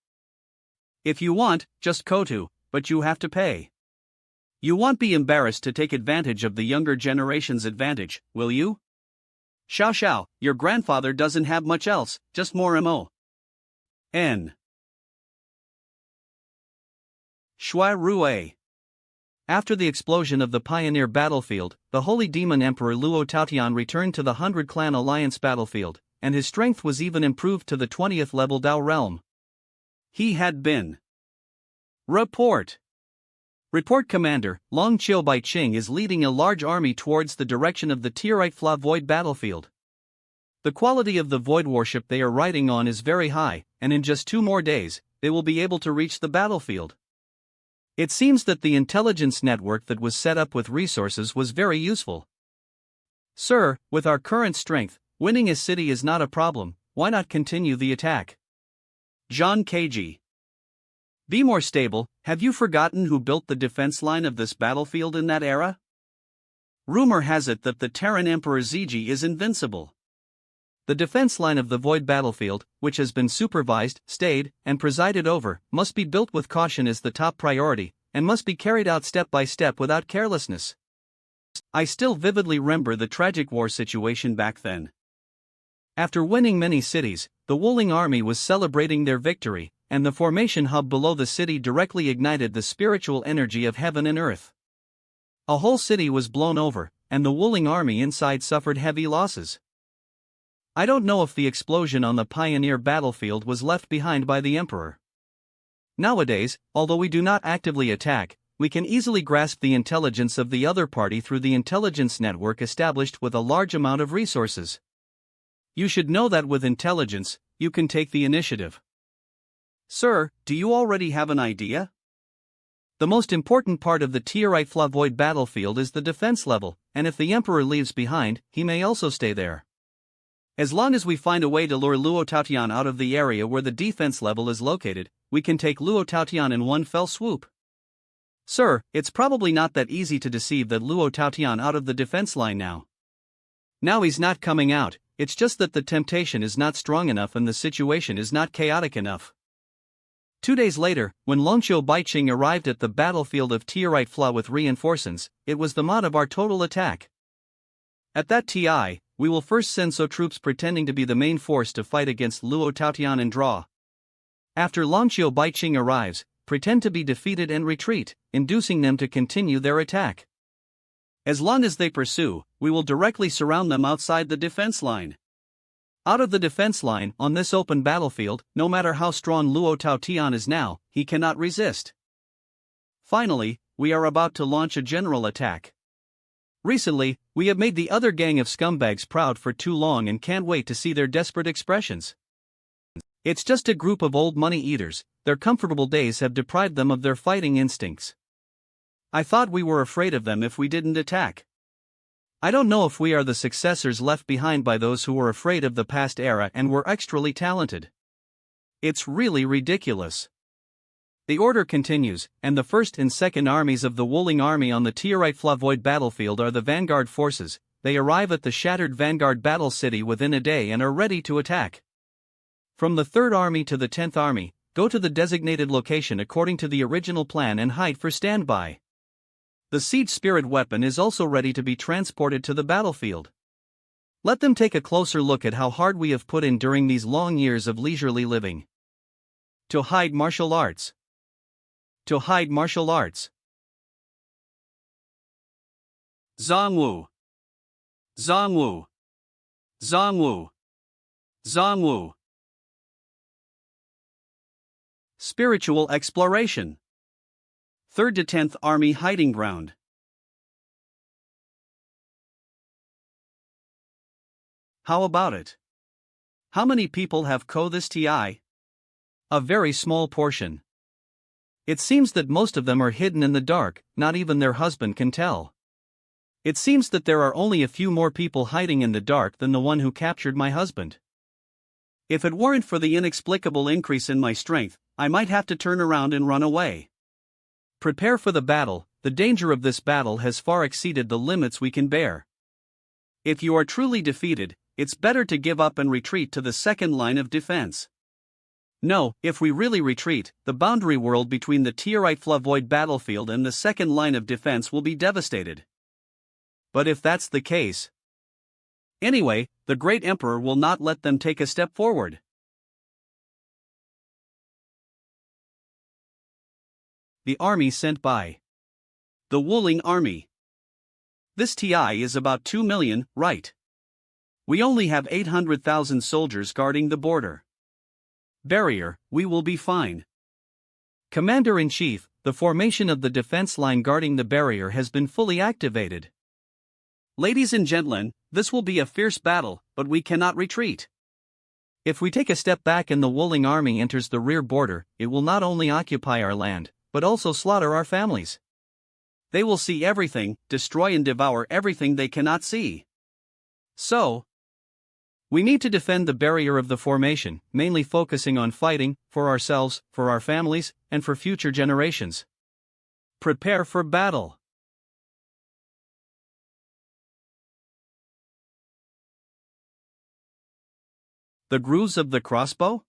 If you want, just go to, but you have to pay. You won't be embarrassed to take advantage of the younger generation's advantage, will you? Xiao, your grandfather doesn't have much else, just more N. Shui Rue. After the explosion of the Pioneer battlefield, the Holy Demon Emperor Luo Taotian returned to the 100 Clan Alliance battlefield, and his strength was even improved to the 20th level Dao realm. He had been. Report, Commander, Long Chiu Bai Ching is leading a large army towards the direction of the Teorite Flavoid battlefield. The quality of the void warship they are riding on is very high, and in just 2 more days, they will be able to reach the battlefield. It seems that the intelligence network that was set up with resources was very useful. Sir, with our current strength, winning a city is not a problem, why not continue the attack? John KG. Be more stable, have you forgotten who built the defense line of this battlefield in that era? Rumor has it that the Terran Emperor Ziji is invincible. The defense line of the void battlefield, which has been supervised, stayed, and presided over, must be built with caution as the top priority, and must be carried out step by step without carelessness. I still vividly remember the tragic war situation back then. After winning many cities, the Wuling army was celebrating their victory, and the formation hub below the city directly ignited the spiritual energy of heaven and earth. A whole city was blown over, and the Wuling army inside suffered heavy losses. I don't know if the explosion on the Pioneer battlefield was left behind by the Emperor. Nowadays, although we do not actively attack, we can easily grasp the intelligence of the other party through the intelligence network established with a large amount of resources. You should know that with intelligence, you can take the initiative. Sir, do you already have an idea? The most important part of the Tierite Void battlefield is the defense level, and if the Emperor leaves behind, he may also stay there. As long as we find a way to lure Luo Taotian out of the area where the defense level is located, we can take Luo Taotian in one fell swoop. Sir, it's probably not that easy to deceive that Luo Taotian out of the defense line now. Now he's not coming out, it's just that the temptation is not strong enough and the situation is not chaotic enough. 2 days later, when Longqiu Baiqing arrived at the battlefield of Tierite Fla with reinforcements, it was the mod of our total attack. At that TI, we will first send so troops pretending to be the main force to fight against Luo Taotian and draw. After Longqiu Baiqing arrives, pretend to be defeated and retreat, inducing them to continue their attack. As long as they pursue, we will directly surround them outside the defense line. Out of the defense line, on this open battlefield, no matter how strong Luo Taotian is now, he cannot resist. Finally, we are about to launch a general attack. Recently, we have made the other gang of scumbags proud for too long and can't wait to see their desperate expressions. It's just a group of old money eaters, their comfortable days have deprived them of their fighting instincts. I thought we were afraid of them if we didn't attack. I don't know if we are the successors left behind by those who were afraid of the past era and were extremely talented. It's really ridiculous. The order continues, and the first and second armies of the Wuling army on the Tierite Void battlefield are the vanguard forces. They arrive at the shattered vanguard battle city within a day and are ready to attack. From the 3rd army to the 10th army, go to the designated location according to the original plan and hide for standby. The siege spirit weapon is also ready to be transported to the battlefield. Let them take a closer look at how hard we have put in during these long years of leisurely living. To hide martial arts. To hide martial arts. Zongwu. Zongwu. Zongwu. Zongwu. Spiritual exploration. 3rd to 10th Army hiding ground. How about it? How many people have this TI? A very small portion. It seems that most of them are hidden in the dark, not even their husband can tell. It seems that there are only a few more people hiding in the dark than the one who captured my husband. If it weren't for the inexplicable increase in my strength, I might have to turn around and run away. Prepare for the battle, the danger of this battle has far exceeded the limits we can bear. If you are truly defeated, it's better to give up and retreat to the second line of defense. No, if we really retreat, the boundary world between the Tierite Void battlefield and the second line of defense will be devastated. But if that's the case... Anyway, the great emperor will not let them take a step forward. The army sent by the Wuling army. This TI is about 2 million, right? We only have 800,000 soldiers guarding the border. Barrier, we will be fine. Commander-in-Chief, the formation of the defense line guarding the barrier has been fully activated. Ladies and gentlemen, this will be a fierce battle, but we cannot retreat. If we take a step back and the Wuling army enters the rear border, it will not only occupy our land, but also slaughter our families. They will see everything, destroy and devour everything they cannot see. So, we need to defend the barrier of the formation, mainly focusing on fighting, for ourselves, for our families, and for future generations. Prepare for battle. The grooves of the crossbow?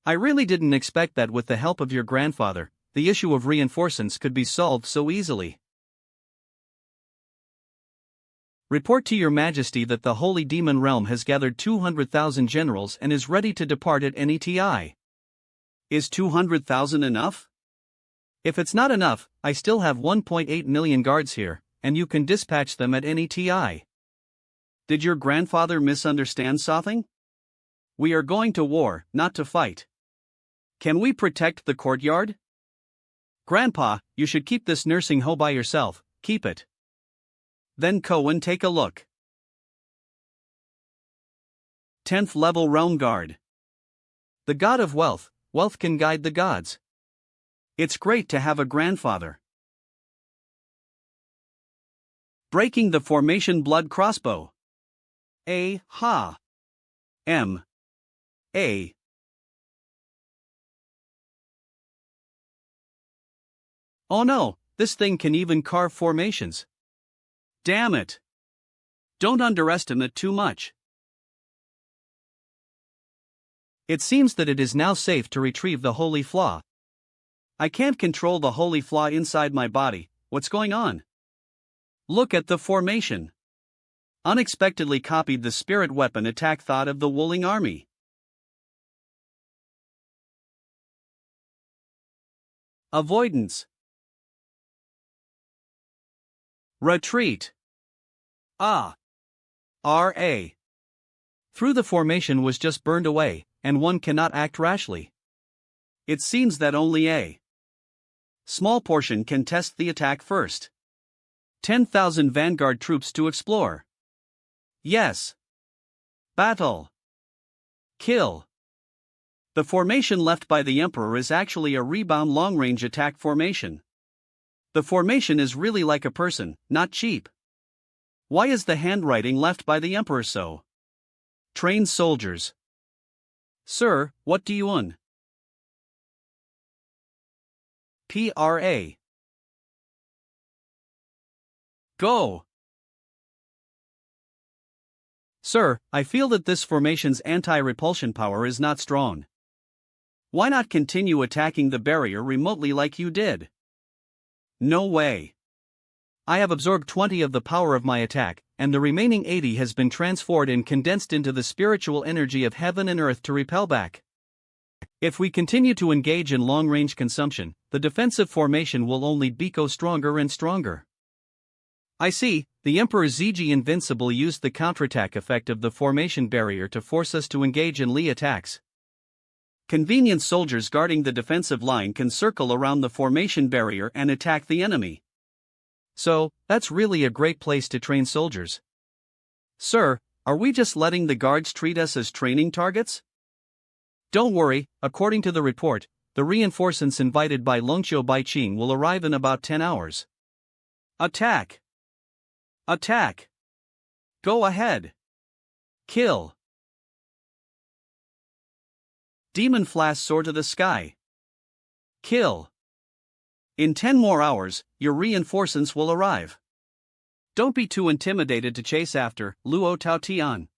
I really didn't expect that with the help of your grandfather, the issue of reinforcements could be solved so easily. Report to your majesty that the holy demon realm has gathered 200,000 generals and is ready to depart at any time. Is 200,000 enough? If it's not enough, I still have 1.8 million guards here, and you can dispatch them at any time. Did your grandfather misunderstand something? We are going to war, not to fight. Can we protect the courtyard? Grandpa, you should keep this nursing home by yourself, keep it. Then Cohen, take a look. 10th level realm guard. The god of wealth, wealth can guide the gods. It's great to have a grandfather. Breaking the formation blood crossbow. A, ha. M. A. Oh no, this thing can even carve formations. Damn it. Don't underestimate it too much. It seems that it is now safe to retrieve the holy flaw. I can't control the holy flaw inside my body. What's going on? Look at the formation. Unexpectedly copied the spirit weapon attack thought of the Wooling army. Avoidance. Retreat. R.A. Through the formation was just burned away, and one cannot act rashly. It seems that only a small portion can test the attack first. 10,000 vanguard troops to explore. Yes. Battle. Kill. The formation left by the Emperor is actually a rebound long-range attack formation. The formation is really like a person, not cheap. Why is the handwriting left by the Emperor so? Trained soldiers. Sir, what do you want? P.R.A. Go. Sir, I feel that this formation's anti-repulsion power is not strong. Why not continue attacking the barrier remotely like you did? No way. I have absorbed 20 of the power of my attack, and the remaining 80 has been transformed and condensed into the spiritual energy of heaven and earth to repel back. If we continue to engage in long-range consumption, the defensive formation will only become stronger and stronger. I see, the Emperor ZG Invincible used the counterattack effect of the formation barrier to force us to engage in Lee attacks. Convenient soldiers guarding the defensive line can circle around the formation barrier and attack the enemy. So, that's really a great place to train soldiers. Sir, are we just letting the guards treat us as training targets? Don't worry, according to the report, the reinforcements invited by Longqiu Baiqing will arrive in about 10 hours. Attack! Attack! Go ahead! Kill! Demon flash soar to the sky. Kill! In 10 more hours, your reinforcements will arrive. Don't be too intimidated to chase after Luo Taotian.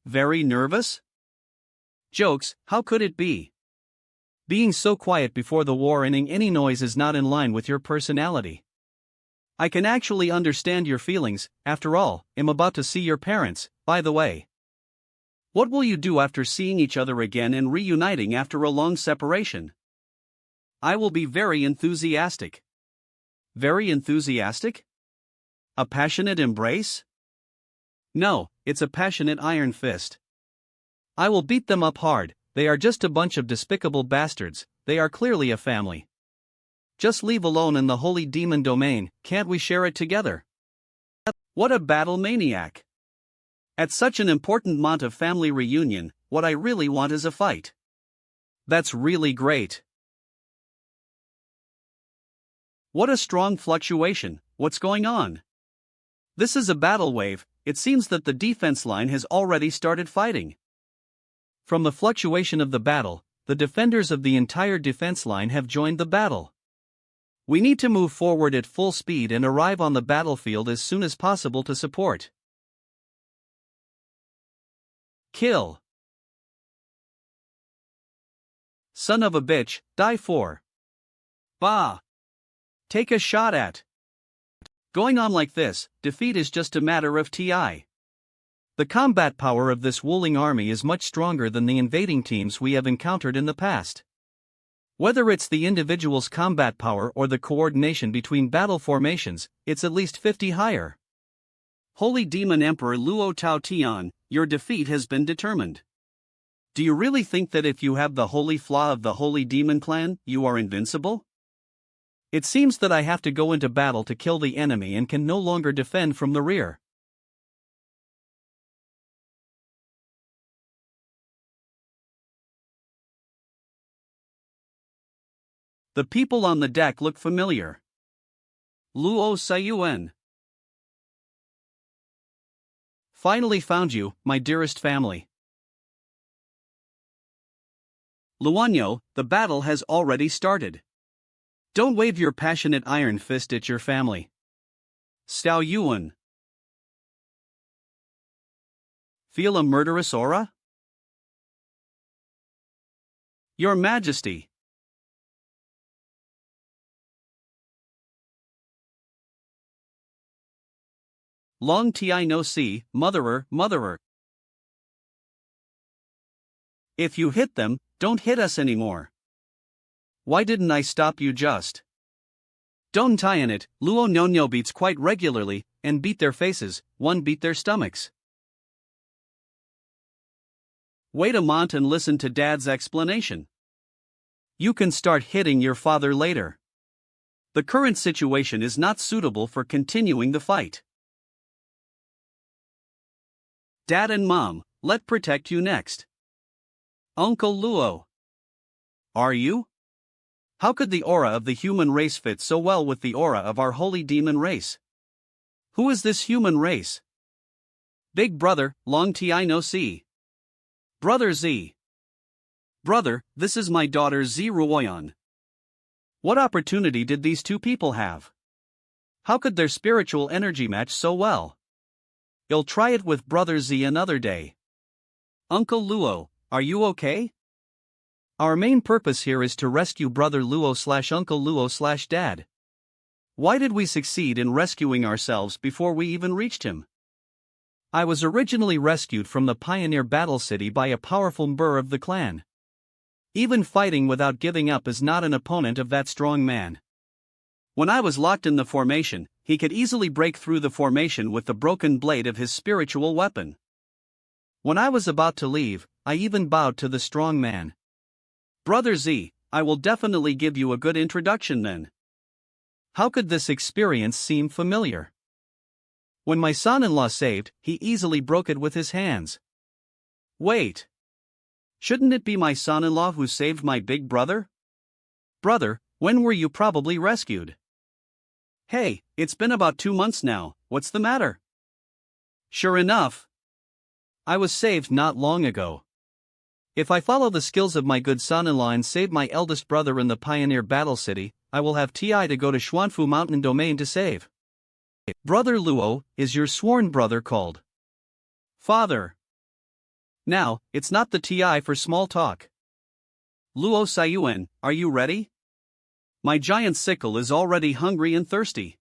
Very nervous? Jokes, how could it be? Being so quiet before the war and any noise is not in line with your personality. I can actually understand your feelings. After all, I'm about to see your parents, by the way. What will you do after seeing each other again and reuniting after a long separation? I will be very enthusiastic. Very enthusiastic? A passionate embrace? No, it's a passionate iron fist. I will beat them up hard. They are just a bunch of despicable bastards. They are clearly a family. Just leave alone in the holy demon domain, can't we share it together? What a battle maniac! At such an important month of family reunion, what I really want is a fight. That's really great. What a strong fluctuation, what's going on? This is a battle wave, it seems that the defense line has already started fighting. From the fluctuation of the battle, the defenders of the entire defense line have joined the battle. We need to move forward at full speed and arrive on the battlefield as soon as possible to support. Kill. Son of a bitch, die for. Bah. Take a shot at. Going on like this, defeat is just a matter of TI. The combat power of this Wuling army is much stronger than the invading teams we have encountered in the past. Whether it's the individual's combat power or the coordination between battle formations, it's at least 50 higher. Holy Demon Emperor Luo Tao Tian, your defeat has been determined. Do you really think that if you have the holy flaw of the Holy Demon Clan, you are invincible? It seems that I have to go into battle to kill the enemy and can no longer defend from the rear. The people on the deck look familiar. Luo Sayuan. Finally found you, my dearest family. Luanyo, the battle has already started. Don't wave your passionate iron fist at your family. Xiao Yuan. Feel a murderous aura? Your Majesty. Long Ti no Si, motherer. If you hit them, don't hit us anymore. Why didn't I stop you just? Don't tie in it, Luo Nonyo beats quite regularly, and beat their faces, one beat their stomachs. Wait a moment and listen to Dad's explanation. You can start hitting your father later. The current situation is not suitable for continuing the fight. Dad and Mom, let protect you next. Uncle Luo. Are you? How could the aura of the human race fit so well with the aura of our holy demon race? Who is this human race? Big brother, Long Ti no Si. Brother Z. Brother, this is my daughter Z Ruoyan. What opportunity did these two people have? How could their spiritual energy match so well? You'll try it with Brother Z another day. Uncle Luo, are you okay? Our main purpose here is to rescue Brother Luo/Uncle Luo/Dad. Why did we succeed in rescuing ourselves before we even reached him? I was originally rescued from the Pioneer Battle City by a powerful member of the clan. Even fighting without giving up is not an opponent of that strong man. When I was locked in the formation, he could easily break through the formation with the broken blade of his spiritual weapon. When I was about to leave, I even bowed to the strong man. Brother Z, I will definitely give you a good introduction then. How could this experience seem familiar? When my son-in-law saved, he easily broke it with his hands. Wait. Shouldn't it be my son-in-law who saved my big brother? Brother, when were you probably rescued? Hey, it's been about 2 months now, what's the matter? Sure enough. I was saved not long ago. If I follow the skills of my good son-in-law and save my eldest brother in the Pioneer Battle City, I will have TI to go to Xuanfu Mountain Domain to save. Brother Luo, is your sworn brother called? Father. Now, it's not the TI for small talk. Luo Sayuan, are you ready? My giant sickle is already hungry and thirsty.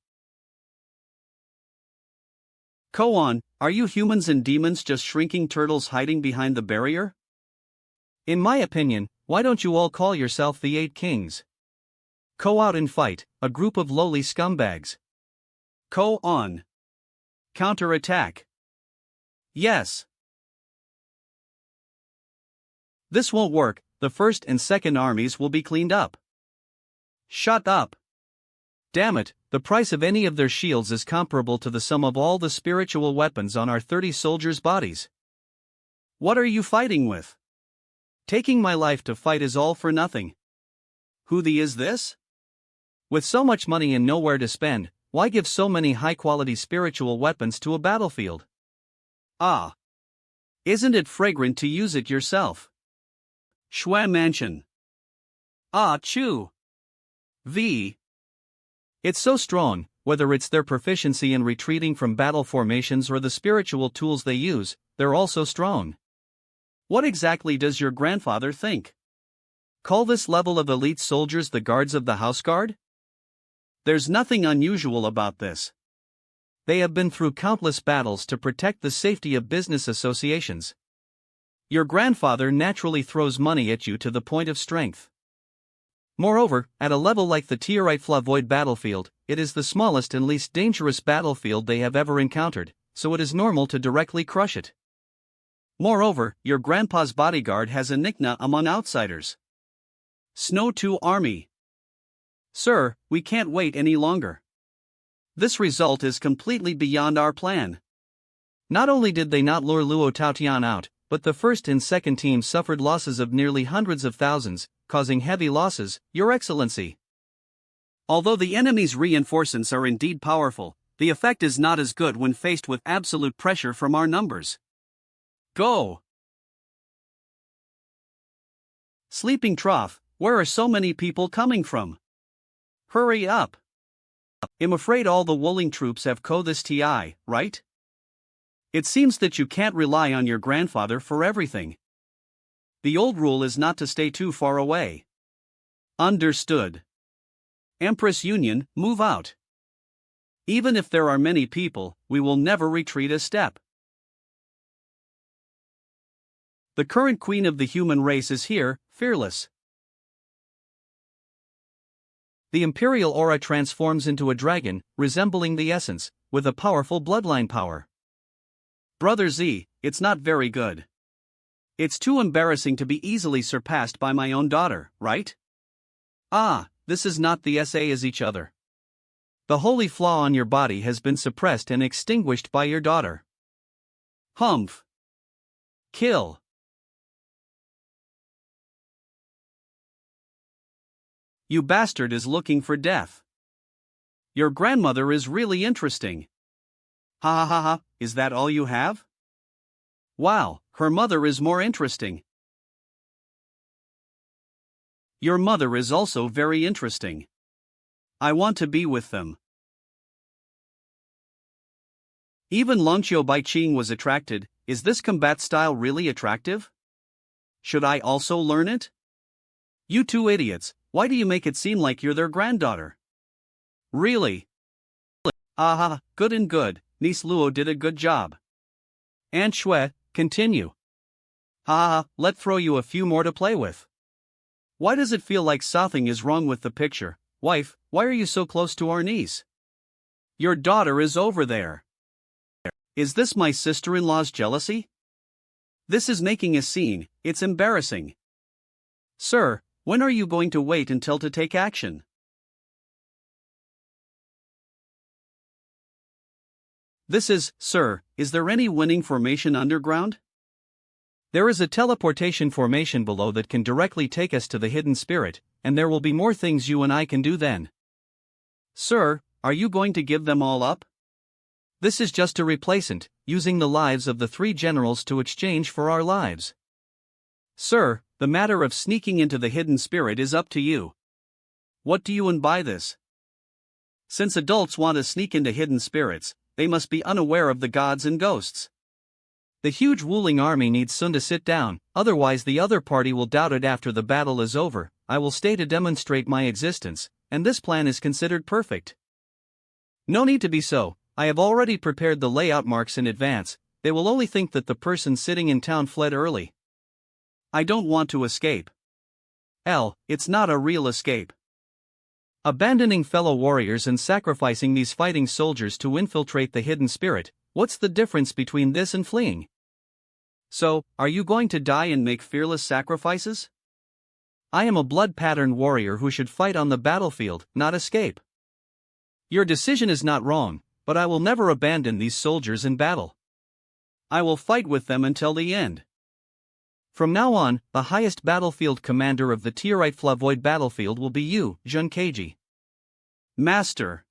Koan, are you humans and demons just shrinking turtles hiding behind the barrier? In my opinion, why don't you all call yourself the 8 Kings? Go out and fight, a group of lowly scumbags. Koan. Counterattack. Yes. This won't work, the first and second armies will be cleaned up. Shut up. Damn it, the price of any of their shields is comparable to the sum of all the spiritual weapons on our 30 soldiers' bodies. What are you fighting with? Taking my life to fight is all for nothing. Who the is this? With so much money and nowhere to spend, why give so many high-quality spiritual weapons to a battlefield? Ah. Isn't it fragrant to use it yourself? Shui Mansion. Ah, Chu. V. It's so strong, whether it's their proficiency in retreating from battle formations or the spiritual tools they use, they're all so strong. What exactly does your grandfather think? Call this level of elite soldiers the guards of the house guard? There's nothing unusual about this. They have been through countless battles to protect the safety of business associations. Your grandfather naturally throws money at you to the point of strength. Moreover, at a level like the Tierite Flavoid battlefield, it is the smallest and least dangerous battlefield they have ever encountered, so it is normal to directly crush it. Moreover, your grandpa's bodyguard has a nickname among outsiders. Snow 2 Army. Sir, we can't wait any longer. This result is completely beyond our plan. Not only did they not lure Luo Taotian out, but the first and second teams suffered losses of nearly hundreds of thousands, causing heavy losses, Your Excellency. Although the enemy's reinforcements are indeed powerful, the effect is not as good when faced with absolute pressure from our numbers. Go! Sleeping Trough, where are so many people coming from? Hurry up! I'm afraid all the Wolling troops have this TI, right? It seems that you can't rely on your grandfather for everything. The old rule is not to stay too far away. Understood. Empress Union, move out. Even if there are many people, we will never retreat a step. The current queen of the human race is here, fearless. The imperial aura transforms into a dragon, resembling the essence, with a powerful bloodline power. Brother Z, it's not very good. It's too embarrassing to be easily surpassed by my own daughter, right? Ah, this is not the SA as each other. The holy flaw on your body has been suppressed and extinguished by your daughter. Humph. Kill. You bastard is looking for death. Your grandmother is really interesting. Ha ha ha ha, is that all you have? Wow, her mother is more interesting. Your mother is also very interesting. I want to be with them. Even Longqiu Baiqing was attracted. Is this combat style really attractive? Should I also learn it? You two idiots, why do you make it seem like you're their granddaughter? Really? Aha, good and good, niece Luo did a good job. Aunt Shui, continue. Ha, let's throw you a few more to play with. Why does it feel like something is wrong with the picture? Wife, why are you so close to our niece? Your daughter is over there. Is this my sister-in-law's jealousy? This is making a scene, it's embarrassing. Sir, when are you going to wait until to take action? This is, sir, is there any winning formation underground? There is a teleportation formation below that can directly take us to the hidden spirit, and there will be more things you and I can do then. Sir, are you going to give them all up? This is just a replacement, using the lives of the 3 generals to exchange for our lives. Sir, the matter of sneaking into the hidden spirit is up to you. What do you mean by this? Since adults want to sneak into hidden spirits, they must be unaware of the gods and ghosts. The huge Wuling army needs Sun to sit down, otherwise the other party will doubt it after the battle is over. I will stay to demonstrate my existence, and this plan is considered perfect. No need to be so, I have already prepared the layout marks in advance, they will only think that the person sitting in town fled early. I don't want to escape. It's not a real escape. Abandoning fellow warriors and sacrificing these fighting soldiers to infiltrate the hidden spirit, what's the difference between this and fleeing? So, are you going to die and make fearless sacrifices? I am a blood-patterned warrior who should fight on the battlefield, not escape. Your decision is not wrong, but I will never abandon these soldiers in battle. I will fight with them until the end. From now on, the highest battlefield commander of the Tierite Flavoid battlefield will be you, Jun Keiji. Master.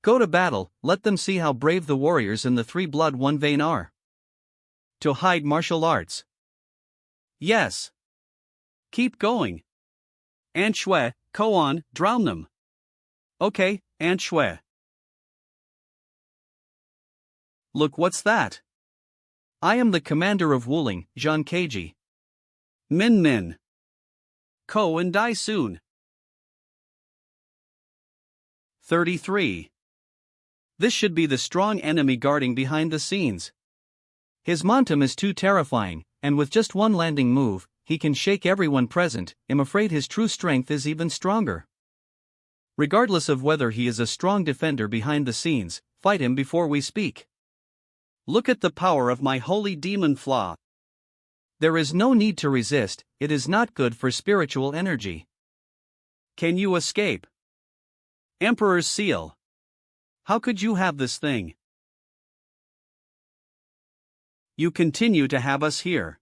Go to battle, let them see how brave the warriors in the 3 blood 1 vein are. To hide martial arts. Yes. Keep going. Aunt Shui, go on, drown them. Okay, Aunt Shue. Look, what's that? I am the commander of Wuling, Jean Keiji. Min Min. Ko and die soon. 33. This should be the strong enemy guarding behind the scenes. His momentum is too terrifying, and with just one landing move, he can shake everyone present. I'm afraid his true strength is even stronger. Regardless of whether he is a strong defender behind the scenes, fight him before we speak. Look at the power of my holy demon flaw. There is no need to resist, it is not good for spiritual energy. Can you escape? Emperor's seal. How could you have this thing? You continue to have us here.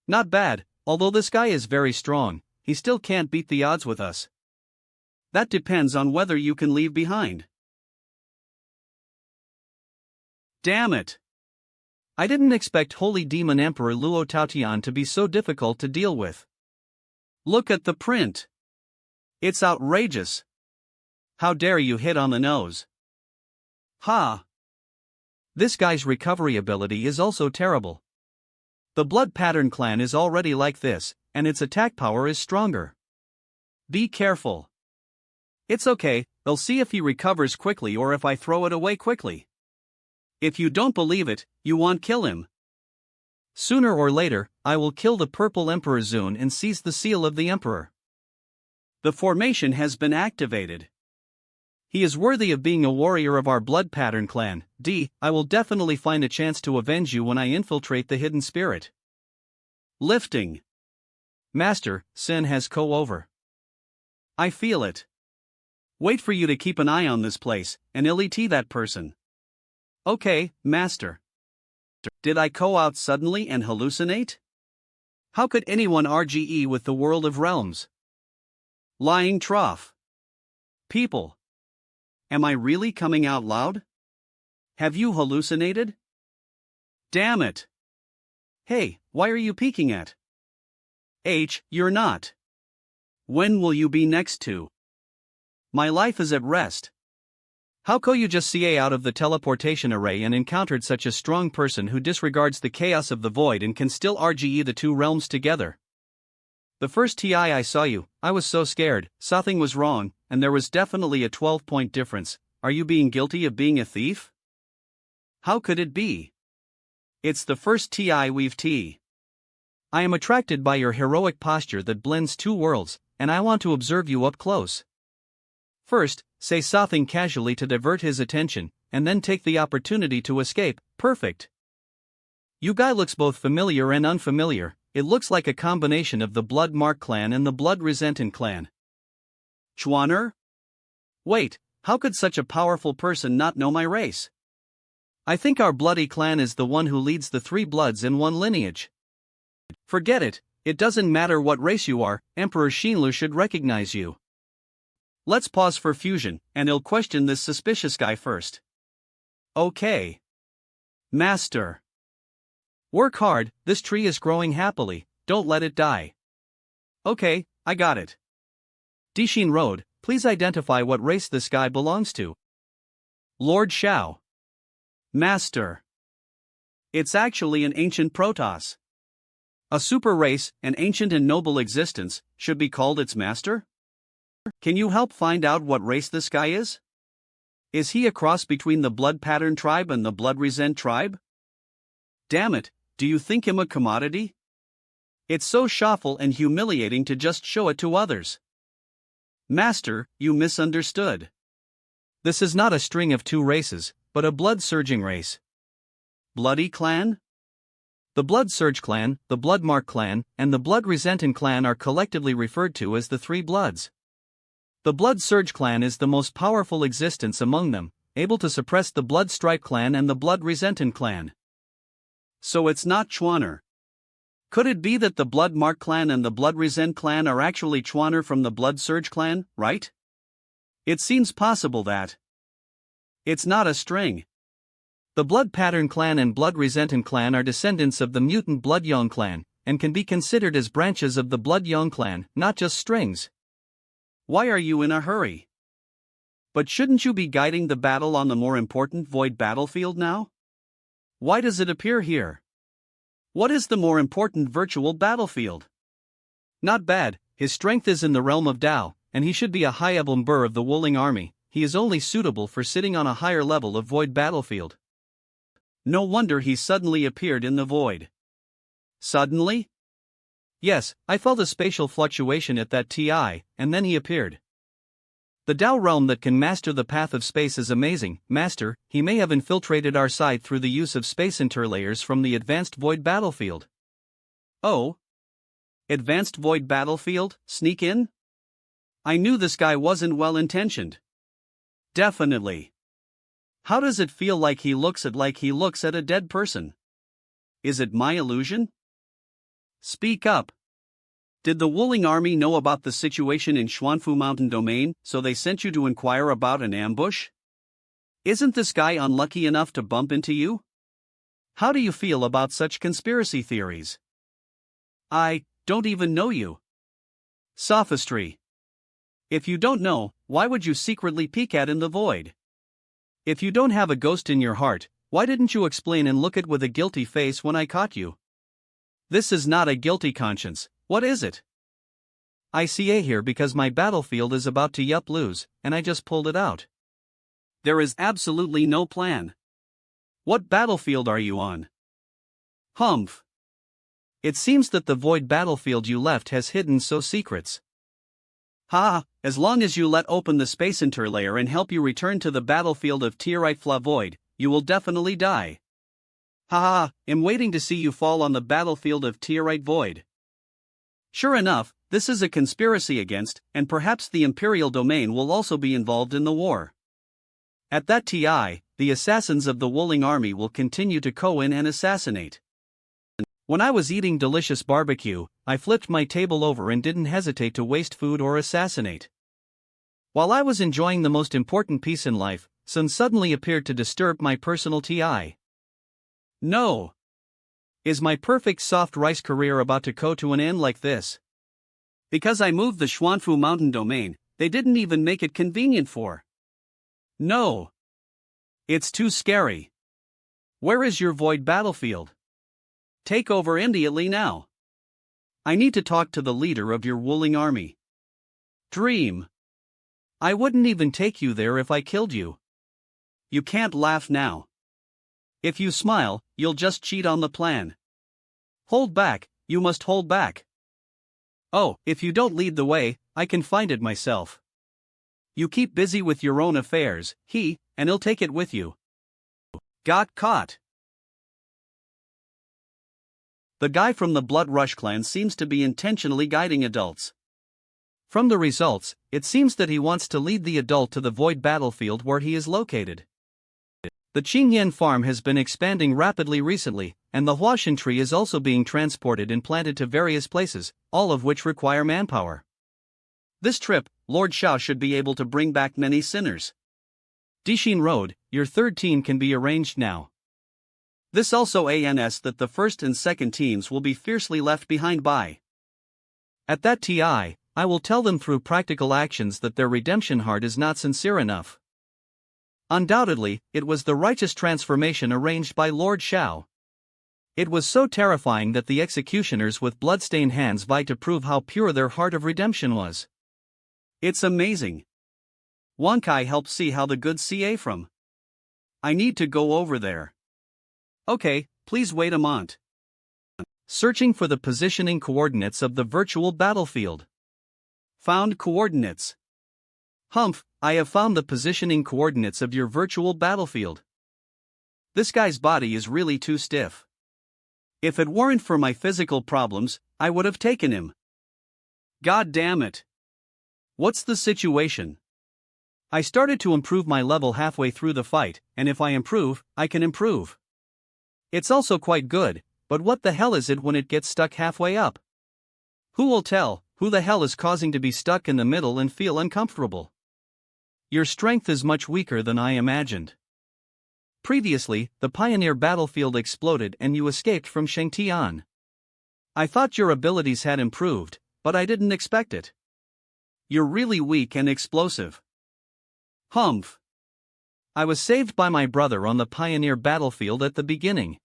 Not bad, although this guy is very strong, he still can't beat the odds with us. That depends on whether you can leave behind. Damn it! I didn't expect Holy Demon Emperor Luo Taotian to be so difficult to deal with. Look at the print. It's outrageous. How dare you hit on the nose? Ha! This guy's recovery ability is also terrible. The Blood Pattern clan is already like this, and its attack power is stronger. Be careful. It's okay, they'll see if he recovers quickly or if I throw it away quickly. If you don't believe it, you won't kill him. Sooner or later, I will kill the Purple Emperor Zun and seize the seal of the Emperor. The formation has been activated. He is worthy of being a warrior of our Blood Pattern clan. I will definitely find a chance to avenge you when I infiltrate the hidden spirit. Lifting. Master, Sin has over. I feel it. Wait for you to keep an eye on this place, and elite that person. Okay, Master. Did I out suddenly and hallucinate? How could anyone RGE with the world of realms? Lying trough. People. Am I really coming out loud? Have you hallucinated? Damn it. Hey, why are you peeking at? You're not. When will you be next to? My life is at rest. How could you just CA out of the teleportation array and encountered such a strong person who disregards the chaos of the void and can still RGE the two realms together? The first TI I saw you, I was so scared, something was wrong, and there was definitely a 12-point difference. Are you being guilty of being a thief? How could it be? It's the first TI we've I am attracted by your heroic posture that blends two worlds, and I want to observe you up close. First, say something casually to divert his attention, and then take the opportunity to escape. Perfect. You guy looks both familiar and unfamiliar. It looks like a combination of the Blood Mark clan and the Blood Resentant clan. Chuaner? Wait, how could such a powerful person not know my race? I think our bloody clan is the one who leads the three bloods in one lineage. Forget it, it doesn't matter what race you are, Emperor Xinlu should recognize you. Let's pause for fusion, and he'll question this suspicious guy first. Okay. Master. Work hard, this tree is growing happily, don't let it die. Okay, I got it. Dishin Road, please identify what race this guy belongs to. Lord Shao. Master. It's actually an ancient Protoss. A super race, an ancient and noble existence, should be called its master? Can you help find out what race this guy is? Is he a cross between the Blood Pattern tribe and the Blood Resent tribe? Damn it, do you think him a commodity? It's so shameful and humiliating to just show it to others. Master, you misunderstood. This is not a string of two races, but a blood-surging race. Bloody clan? The Blood Surge clan, the Blood Mark clan, and the Blood Resentant clan are collectively referred to as the Three Bloods. The Blood Surge clan is the most powerful existence among them, able to suppress the Blood Stripe clan and the Blood Resentant clan. So it's not Chuaner. Could it be that the Blood Mark clan and the Blood Resent clan are actually Chuaner from the Blood Surge clan, right? It seems possible that it's not a string. The Blood Pattern clan and Blood Resentant clan are descendants of the mutant Blood Yong clan, and can be considered as branches of the Blood Yong clan, not just strings. Why are you in a hurry? But shouldn't you be guiding the battle on the more important void battlefield now? Why does it appear here? What is the more important virtual battlefield? Not bad, his strength is in the realm of Tao, and he should be a high member of the Wuling army. He is only suitable for sitting on a higher level of void battlefield. No wonder he suddenly appeared in the void. Suddenly? Yes, I felt a spatial fluctuation at that TI, and then he appeared. The Tao realm that can master the path of space is amazing, Master. He may have infiltrated our side through the use of space interlayers from the advanced void battlefield. Oh? Advanced void battlefield, sneak in? I knew this guy wasn't well intentioned. Definitely. How does it feel like he looks at a dead person? Is it my illusion? Speak up. Did the Wuling army know about the situation in Xuanfu Mountain Domain, so they sent you to inquire about an ambush? Isn't this guy unlucky enough to bump into you? How do you feel about such conspiracy theories? I don't even know you. Sophistry. If you don't know, why would you secretly peek at in the void? If you don't have a ghost in your heart, why didn't you explain and look it with a guilty face when I caught you? This is not a guilty conscience, what is it? I see a here because my battlefield is about to lose, and I just pulled it out. There is absolutely no plan. What battlefield are you on? Humph. It seems that the void battlefield you left has hidden secrets. Ha, as long as you let open the space interlayer and help you return to the battlefield of Tierite Void, you will definitely die. Ha, I'm waiting to see you fall on the battlefield of Tierite Void. Sure enough, this is a conspiracy against, and perhaps the Imperial Domain will also be involved in the war. At that TI, the assassins of the Wuling army will continue to go in and assassinate. When I was eating delicious barbecue, I flipped my table over and didn't hesitate to waste food or assassinate. While I was enjoying the most important piece in life, Sun suddenly appeared to disturb my personal TI. No. Is my perfect soft rice career about to go to an end like this? Because I moved the Xuanfu Mountain Domain, they didn't even make it convenient for. No. It's too scary. Where is your void battlefield? Take over immediately now. I need to talk to the leader of your Wuling army. Dream. I wouldn't even take you there if I killed you. You can't laugh now. If you smile, you'll just cheat on the plan. Hold back, you must hold back. Oh, if you don't lead the way, I can find it myself. You keep busy with your own affairs, and he'll take it with you. Got caught. The guy from the Blood Rush clan seems to be intentionally guiding adults. From the results, it seems that he wants to lead the adult to the void battlefield where he is located. The Qingyan farm has been expanding rapidly recently, and the Huashan tree is also being transported and planted to various places, all of which require manpower. This trip, Lord Xiao should be able to bring back many sinners. Dixin Road, your third team can be arranged now. This also ans that the first and second teams will be fiercely left behind by. At that TI, I will tell them through practical actions that their redemption heart is not sincere enough. Undoubtedly, it was the righteous transformation arranged by Lord Xiao. It was so terrifying that the executioners with bloodstained hands vied to prove how pure their heart of redemption was. It's amazing. Wankai helped see how the good CA from. I need to go over there. Okay, please wait a moment. Searching for the positioning coordinates of the virtual battlefield. Found coordinates. Humph, I have found the positioning coordinates of your virtual battlefield. This guy's body is really too stiff. If it weren't for my physical problems, I would have taken him. God damn it. What's the situation? I started to improve my level halfway through the fight, and if I improve, I can improve. It's also quite good, but what the hell is it when it gets stuck halfway up? Who will tell who the hell is causing to be stuck in the middle and feel uncomfortable? Your strength is much weaker than I imagined. Previously, the Pioneer battlefield exploded and you escaped from Shengtian. I thought your abilities had improved, but I didn't expect it. You're really weak and explosive. Humph. I was saved by my brother on the pioneer battlefield at the beginning.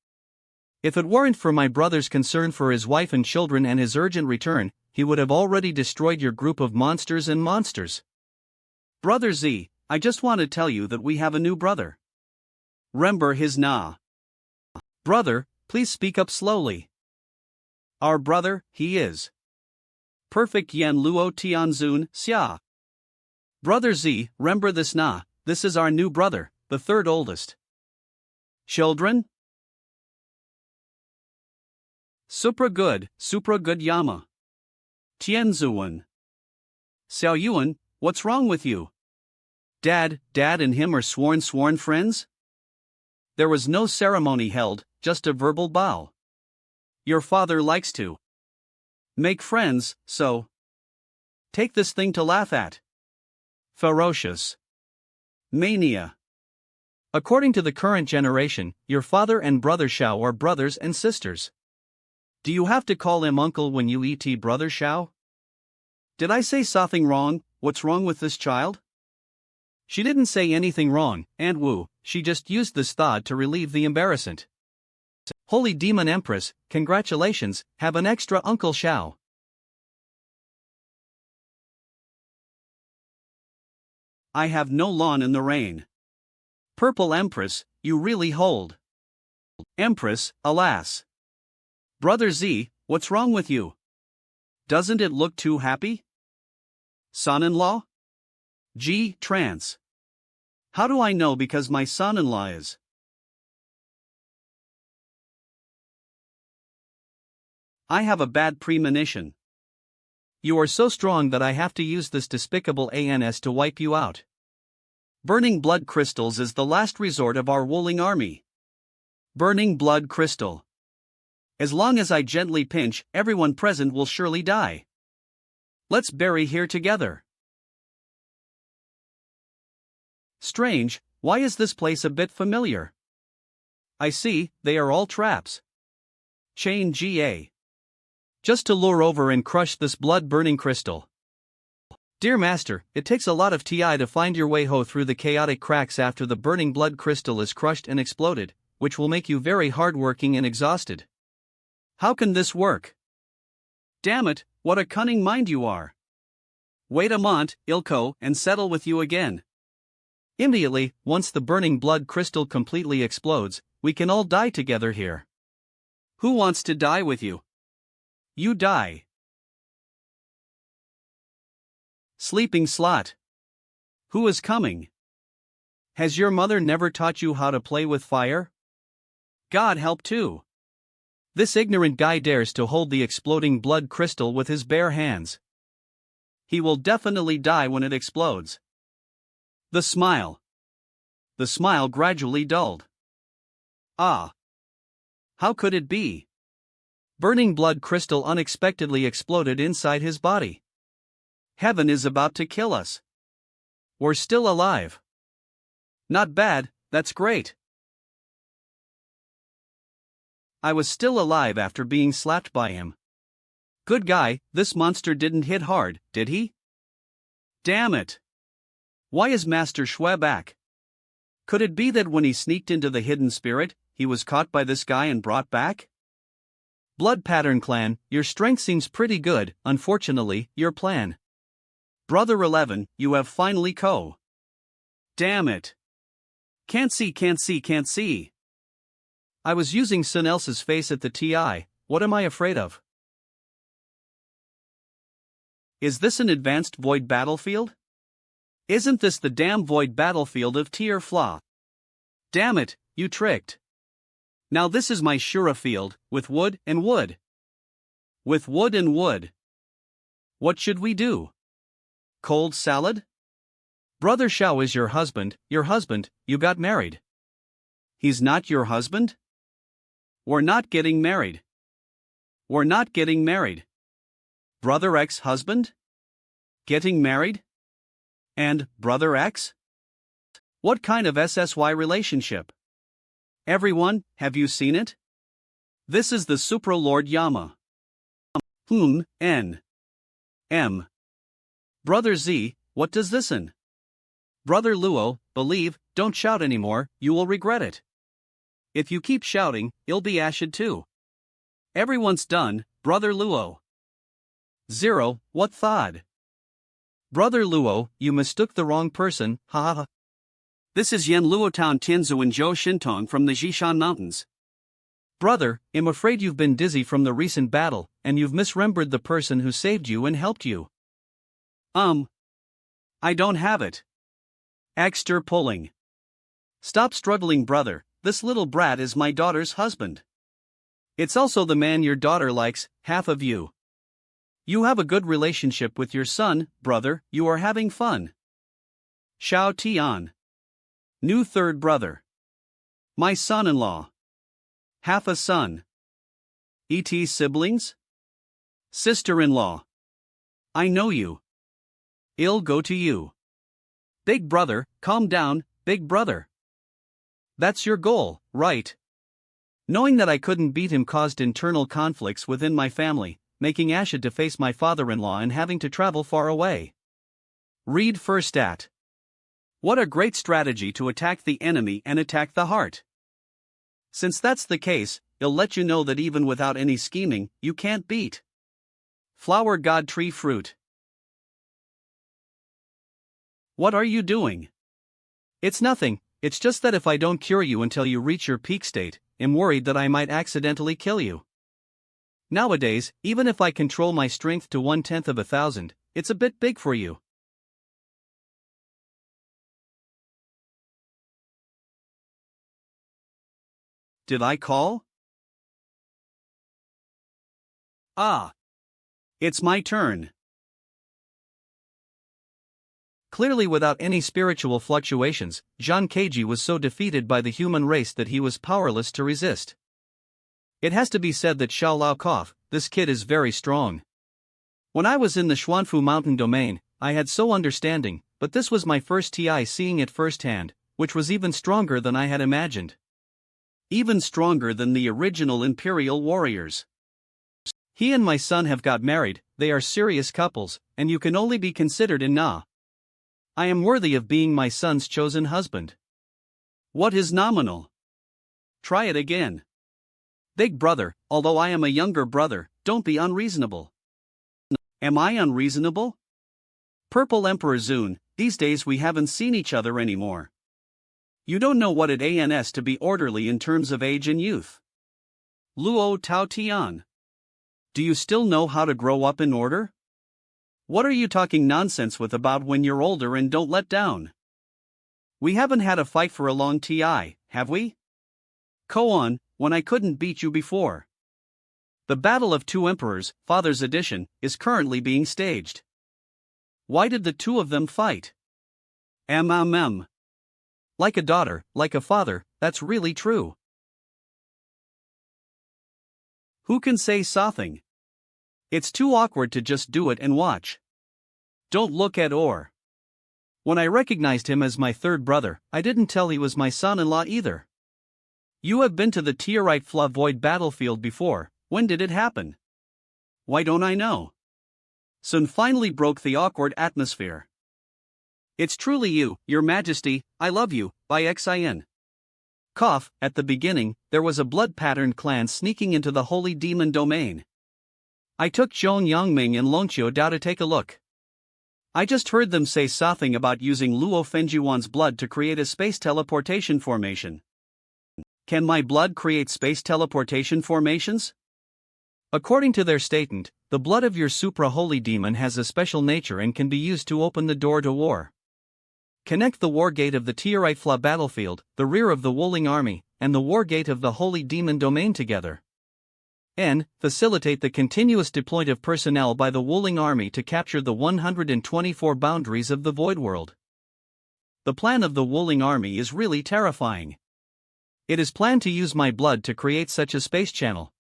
If it weren't for my brother's concern for his wife and children and his urgent return, he would have already destroyed your group of monsters and monsters. Brother Z, I just want to tell you that we have a new brother. Remember his na. Brother, please speak up slowly. Our brother, he is. Perfect Yen Luo Tianzun, Xia. Brother Z, remember this na, this is our new brother, the third oldest. Children? Supra good Yama. Tianzuan. Xiao Yuan, what's wrong with you? Dad and him are sworn friends? There was no ceremony held, just a verbal bow. Your father likes to make friends, so take this thing to laugh at. Ferocious. Mania. According to the current generation, your father and brother Xiao are brothers and sisters. Do you have to call him uncle when you eat brother Xiao? Did I say something wrong? What's wrong with this child? She didn't say anything wrong, Aunt Wu, she just used this thought to relieve the embarrassment. Holy Demon Empress, congratulations, have an extra Uncle Xiao. I have no lawn in the rain. Purple Empress, you really hold. Empress, alas. Brother Z, what's wrong with you? Doesn't it look too happy? Son-in-law? G. Trance. How do I know because my son-in-law is? I have a bad premonition. You are so strong that I have to use this despicable ANS to wipe you out. Burning blood crystals is the last resort of our Wuling army. Burning blood crystal. As long as I gently pinch, everyone present will surely die. Let's bury here together. Strange, why is this place a bit familiar? I see, they are all traps. Chain GA. Just to lure over and crush this blood-burning crystal. Dear Master, it takes a lot of TI to find your way through the chaotic cracks after the burning blood crystal is crushed and exploded, which will make you very hardworking and exhausted. How can this work? Damn it, what a cunning mind you are. Wait a moment, Ilko, and settle with you again. Immediately, once the burning blood crystal completely explodes, we can all die together here. Who wants to die with you? You die. Sleeping slut. Who is coming? Has your mother never taught you how to play with fire? God help too. This ignorant guy dares to hold the exploding blood crystal with his bare hands. He will definitely die when it explodes. The smile. The smile gradually dulled. Ah. How could it be? Burning blood crystal unexpectedly exploded inside his body. Heaven is about to kill us. We're still alive. Not bad, that's great. I was still alive after being slapped by him. Good guy, this monster didn't hit hard, did he? Damn it. Why is Master Xue back? Could it be that when he sneaked into the hidden spirit, he was caught by this guy and brought back? Blood Pattern Clan, your strength seems pretty good, unfortunately, your plan. Brother 11, you have finally co. Damn it. Can't see. I was using someone else's face at the TI, what am I afraid of? Is this an advanced void battlefield? Isn't this the damn void battlefield of Tier Flaw? Damn it, you tricked. Now this is my Shura field, with wood and wood. With wood and wood. What should we do? Cold salad? Brother Xiao is your husband, you got married. He's not your husband? We're not getting married. Brother X husband? Getting married? And Brother X? What kind of SSY relationship? Everyone, have you seen it? This is the Supra Lord Yama. N. M. Brother Z, what does this in? Brother Luo, believe, don't shout anymore, you will regret it. If you keep shouting, you'll be ashed too. Everyone's done, Brother Luo. 0. What thought? Brother Luo, you mistook the wrong person, ha ha ha. This is Yan Luotown Tianzu and Zhou Shintong from the Jishan Mountains. Brother, I'm afraid you've been dizzy from the recent battle, and you've misremembered the person who saved you and helped you. I don't have it. Extra pulling. Stop struggling, brother, this little brat is my daughter's husband. It's also the man your daughter likes, half of you. You have a good relationship with your son, brother, you are having fun. Xiao Tian. New third brother. My son-in-law. Half a son. Et siblings? Sister-in-law. I know you. I'll go to you. Big brother, calm down, big brother. That's your goal, right? Knowing that I couldn't beat him caused internal conflicts within my family, making Asha to face my father-in-law and having to travel far away. Read first at. What a great strategy to attack the enemy and attack the heart. Since that's the case, it'll let you know that even without any scheming, you can't beat. Flower God Tree Fruit. What are you doing? It's nothing, it's just that if I don't cure you until you reach your peak state, I'm worried that I might accidentally kill you. Nowadays, even if I control my strength to 1/10 of 1,000, it's a bit big for you. Did I call? Ah. It's my turn. Clearly without any spiritual fluctuations, Zhang Keiji was so defeated by the human race that he was powerless to resist. It has to be said that Xiao Lao Kof, this kid is very strong. When I was in the Xuanfu mountain domain, I had so understanding, but this was my first TI seeing it firsthand, which was even stronger than I had imagined. Even stronger than the original Imperial warriors. He and my son have got married, they are serious couples, and you can only be considered in Na. I am worthy of being my son's chosen husband. What is nominal? Try it again. Big brother, although I am a younger brother, don't be unreasonable. Am I unreasonable? Purple Emperor Zun, these days we haven't seen each other anymore. You don't know what it is to be orderly in terms of age and youth. Luo Tao Tian. Do you still know how to grow up in order? What are you talking nonsense with about when you're older and don't let down? We haven't had a fight for a long TI, have we? Koan, when I couldn't beat you before. The Battle of Two Emperors, Father's Edition, is currently being staged. Why did the two of them fight? Like a daughter, like a father, that's really true. Who can say something? It's too awkward to just do it and watch. Don't look at or. When I recognized him as my third brother, I didn't tell he was my son-in-law either. You have been to the Tierite Void battlefield before, when did it happen? Why don't I know? Sun finally broke the awkward atmosphere. It's truly you, your majesty, I love you, by Xin. Cough, at the beginning, there was a blood-patterned clan sneaking into the holy demon domain. I took Zhong Yangming and Longqiu Dao to take a look. I just heard them say something about using Luo Fengjuan's blood to create a space teleportation formation. Can my blood create space teleportation formations? According to their statement, the blood of your supra-holy demon has a special nature and can be used to open the door to war. Connect the war gate of the Tierite Fla battlefield, the rear of the Woling army, and the war gate of the holy demon domain together. N. Facilitate the continuous deployment of personnel by the Woling army to capture the 124 boundaries of the Void World. The plan of the Woling army is really terrifying. It is planned to use my blood to create such a space channel.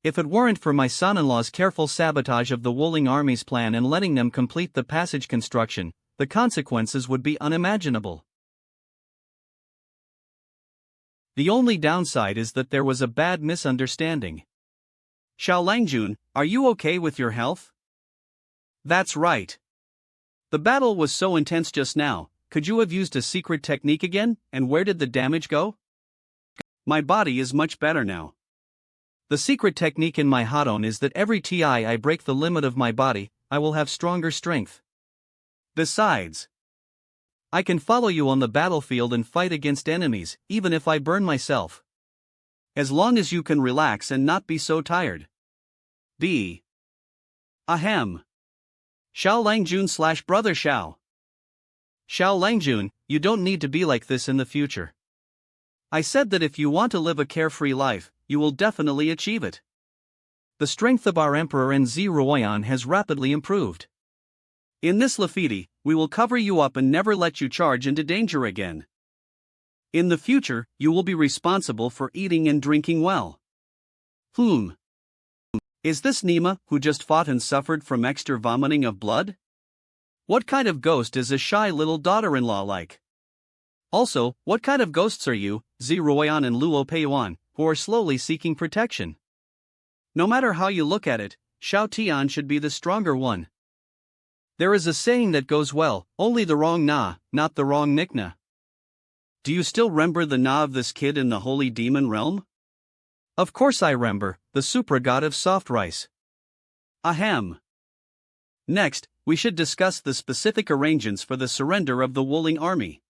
If it weren't for my son-in-law's careful sabotage of the Woling army's plan and letting them complete the passage construction, the consequences would be unimaginable. The only downside is that there was a bad misunderstanding. Xiao Langjun, are you okay with your health? That's right. The battle was so intense just now, could you have used a secret technique again, and where did the damage go? My body is much better now. The secret technique in my Hadon is that every time I break the limit of my body, I will have stronger strength. Besides, I can follow you on the battlefield and fight against enemies, even if I burn myself. As long as you can relax and not be so tired. B. Ahem. Xiao Langjun / Brother Xiao. Xiao Langjun, you don't need to be like this in the future. I said that if you want to live a carefree life, you will definitely achieve it. The strength of our Emperor Nzi Ruoyan has rapidly improved. In this Lafiti, we will cover you up and never let you charge into danger again. In the future, you will be responsible for eating and drinking well. Is this Nima, who just fought and suffered from extra vomiting of blood? What kind of ghost is a shy little daughter-in-law like? Also, what kind of ghosts are you, Ziruoyan and Luo Peiyuan, who are slowly seeking protection? No matter how you look at it, Xiao Tian should be the stronger one. There is a saying that goes well, only the wrong na, not the wrong nikna. Do you still remember the na of this kid in the holy demon realm? Of course I remember, the supra god of soft rice. Ahem. Next, we should discuss the specific arrangements for the surrender of the Wuling army.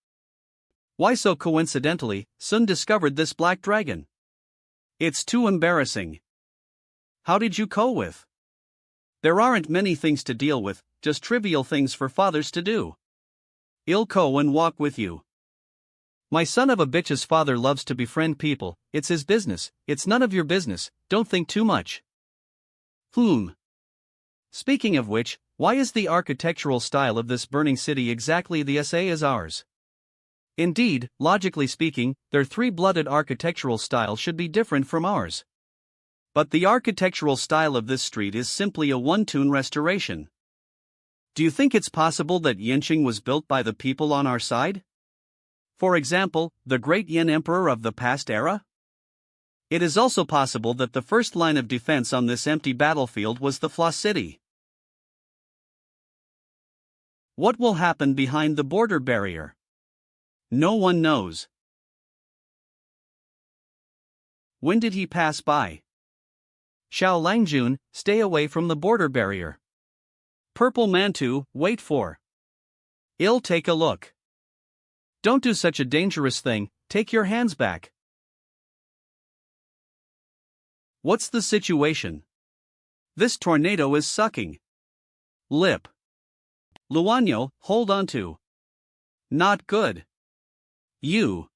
Why so coincidentally, Sun discovered this black dragon? It's too embarrassing. How did you cope with? There aren't many things to deal with, just trivial things for fathers to do. I'll go and walk with you. My son of a bitch's father loves to befriend people, it's his business, it's none of your business, don't think too much. Speaking of which, why is the architectural style of this burning city exactly the same as ours? Indeed, logically speaking, their three-blooded architectural style should be different from ours. But the architectural style of this street is simply a one-tune restoration. Do you think it's possible that Yanqing was built by the people on our side? For example, the great Yin Emperor of the past era? It is also possible that the first line of defense on this empty battlefield was the Flaw City. What will happen behind the border barrier? No one knows. When did he pass by? Xiao Langjun, stay away from the border barrier. Purple Mantu, wait for. I'll take a look. Don't do such a dangerous thing, take your hands back. What's the situation? This tornado is sucking. Lip. Luanyo, hold on to. Not good. You.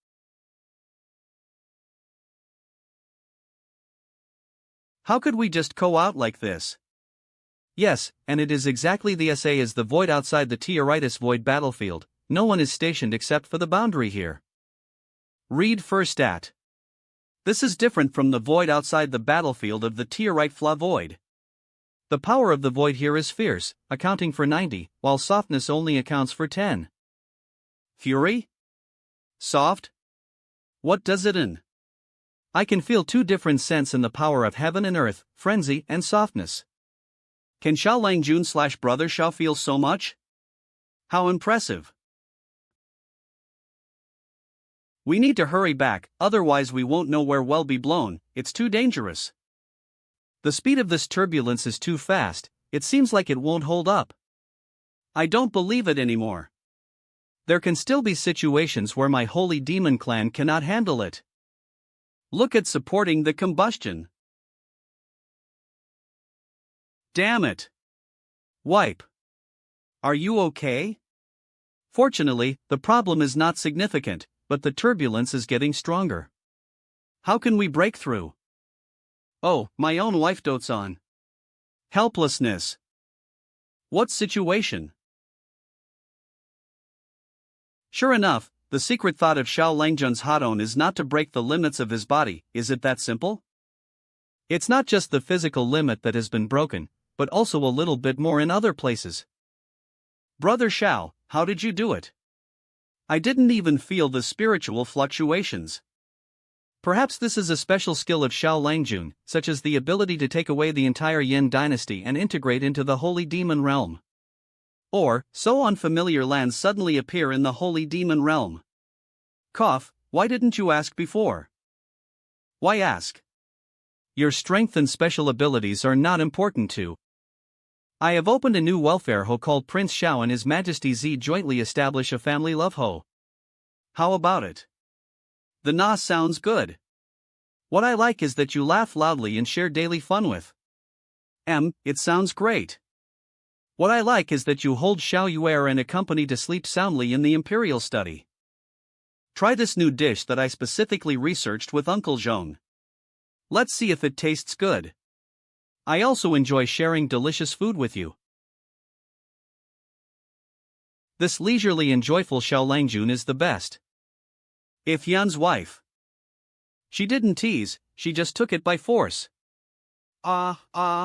How could we just go out like this? Yes, and it is exactly the same as the void outside the Tiaritis void battlefield. No one is stationed except for the boundary here. Read first at. This is different from the void outside the battlefield of the Tiarite Fla void. The power of the void here is fierce, accounting for 90, while softness only accounts for 10. Fury? Soft? What does it in? I can feel two different scents in the power of heaven and earth, frenzy and softness. Can Xiao Langjun / Brother Xiao feel so much? How impressive. We need to hurry back, otherwise we won't know where we'll be blown, it's too dangerous. The speed of this turbulence is too fast, it seems like it won't hold up. I don't believe it anymore. There can still be situations where my holy demon clan cannot handle it. Look at supporting the combustion. Damn it. Wipe. Are you okay? Fortunately, the problem is not significant, but the turbulence is getting stronger. How can we break through? Oh, my own wife dotes on. Helplessness. What situation? Sure enough, the secret thought of Xiao Langjun's Hadon is not to break the limits of his body, is it that simple? It's not just the physical limit that has been broken, but also a little bit more in other places. Brother Xiao, how did you do it? I didn't even feel the spiritual fluctuations. Perhaps this is a special skill of Xiao Langjun, such as the ability to take away the entire Yin dynasty and integrate into the holy demon realm. Or, so unfamiliar lands suddenly appear in the holy demon realm. Cough, why didn't you ask before? Why ask? Your strength and special abilities are not important to. I have opened a new welfare ho called Prince Shao and His Majesty Z jointly establish a family love ho. How about it? The na sounds good. What I like is that you laugh loudly and share daily fun with. It sounds great. What I like is that you hold Xiao Yuer and accompany to sleep soundly in the imperial study. Try this new dish that I specifically researched with Uncle Zhong. Let's see if it tastes good. I also enjoy sharing delicious food with you. This leisurely and joyful Xiao Langjun is the best. If Yan's wife. She didn't tease, she just took it by force. I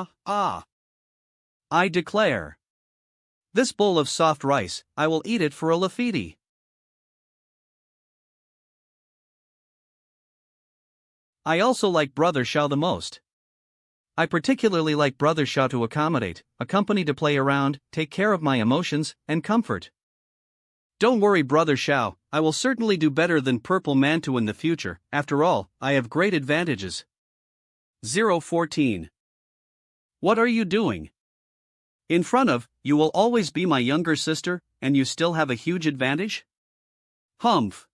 declare. This bowl of soft rice, I will eat it for a lafiti. I also like Brother Xiao the most. I particularly like Brother Xiao to accommodate, accompany to play around, take care of my emotions, and comfort. Don't worry, Brother Xiao, I will certainly do better than Purple Mantu in the future. After all, I have great advantages. 014. What are you doing? In front of, you will always be my younger sister, and you still have a huge advantage? Humph.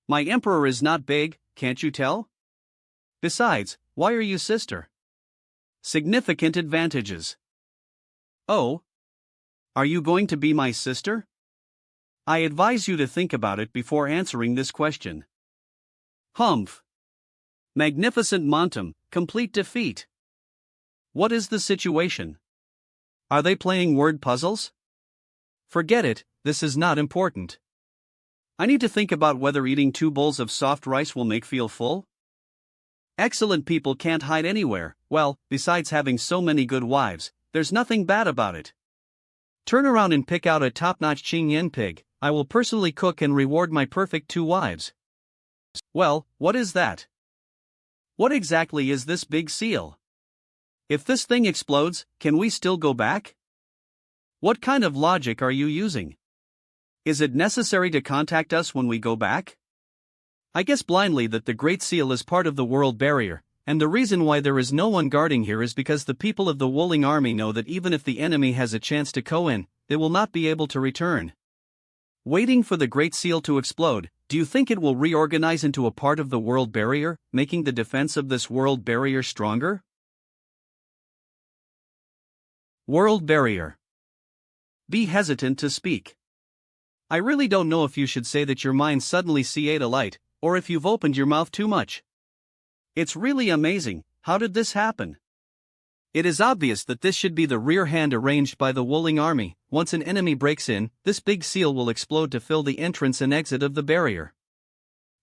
My emperor is not big, can't you tell? Besides, why are you sister? Significant advantages. Oh? Are you going to be my sister? I advise you to think about it before answering this question. Humph. Magnificent Montum, complete defeat. What is the situation? Are they playing word puzzles? Forget it, this is not important. I need to think about whether eating 2 bowls of soft rice will make feel full. Excellent people can't hide anywhere. Well, besides having so many good wives, there's nothing bad about it. Turn around and pick out a top-notch Qing Yen pig. I will personally cook and reward my perfect 2 wives. Well, what is that? What exactly is this big seal? If this thing explodes, can we still go back? What kind of logic are you using? Is it necessary to contact us when we go back? I guess blindly that the Great Seal is part of the world barrier, and the reason why there is no one guarding here is because the people of the Wuling army know that even if the enemy has a chance to go in, they will not be able to return. Waiting for the Great Seal to explode, do you think it will reorganize into a part of the world barrier, making the defense of this world barrier stronger? World barrier. Be hesitant to speak. I really don't know if you should say that your mind suddenly see a light, or if you've opened your mouth too much. It's really amazing, how did this happen? It is obvious that this should be the rear hand arranged by the Wuling army. Once an enemy breaks in, this big seal will explode to fill the entrance and exit of the barrier.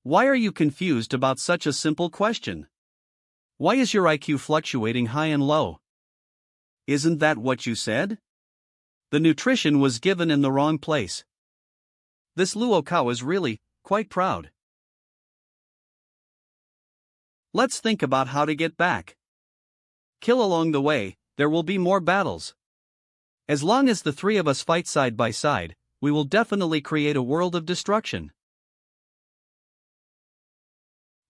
Why are you confused about such a simple question? Why is your IQ fluctuating high and low? Isn't that what you said? The nutrition was given in the wrong place. This Luo cow is really, quite proud. Let's think about how to get back. Kill along the way, there will be more battles. As long as the 3 of us fight side by side, we will definitely create a world of destruction.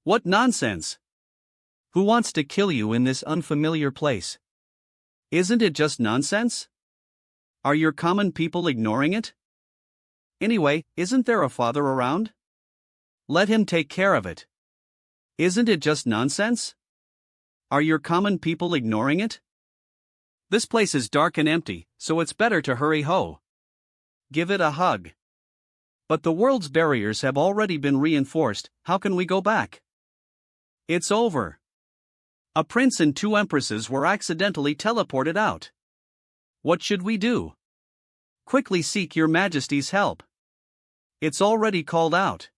What nonsense! Who wants to kill you in this unfamiliar place? Isn't it just nonsense? Are your common people ignoring it? Anyway, isn't there a father around? Let him take care of it. Isn't it just nonsense? Are your common people ignoring it? This place is dark and empty, so it's better to hurry ho. Give it a hug. But the world's barriers have already been reinforced, how can we go back? It's over. A prince and 2 empresses were accidentally teleported out. What should we do? Quickly seek your majesty's help. It's already called out.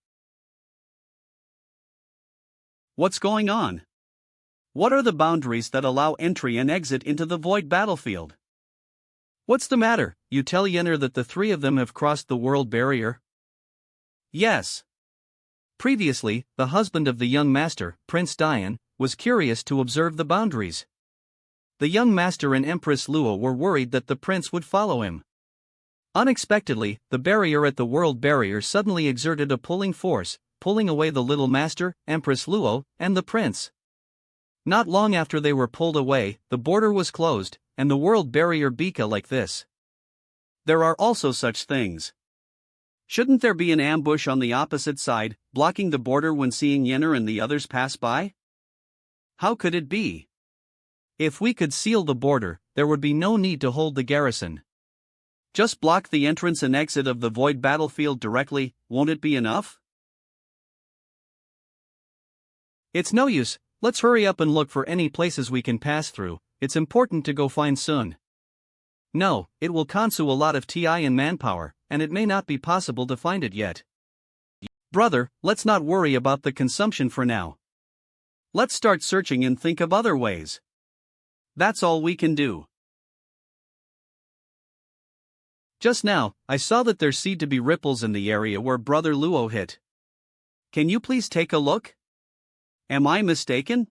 What's going on? What are the boundaries that allow entry and exit into the void battlefield? What's the matter? You tell Yenner that the 3 of them have crossed the world barrier? Yes. Previously, the husband of the young master, Prince Dian, was curious to observe the boundaries. The young master and Empress Luo were worried that the prince would follow him. Unexpectedly, the barrier at the world barrier suddenly exerted a pulling force, pulling away the little master, Empress Luo, and the prince. Not long after they were pulled away, the border was closed, and the world barrier became like this. There are also such things. Shouldn't there be an ambush on the opposite side, blocking the border when seeing Yenner and the others pass by? How could it be? If we could seal the border, there would be no need to hold the garrison. Just block the entrance and exit of the void battlefield directly, won't it be enough? It's no use, let's hurry up and look for any places we can pass through, it's important to go find Sun. No, it will consume a lot of TI and manpower, and it may not be possible to find it yet. Brother, let's not worry about the consumption for now. Let's start searching and think of other ways. That's all we can do. Just now, I saw that there seemed to be ripples in the area where Brother Luo hit. Can you please take a look? Am I mistaken?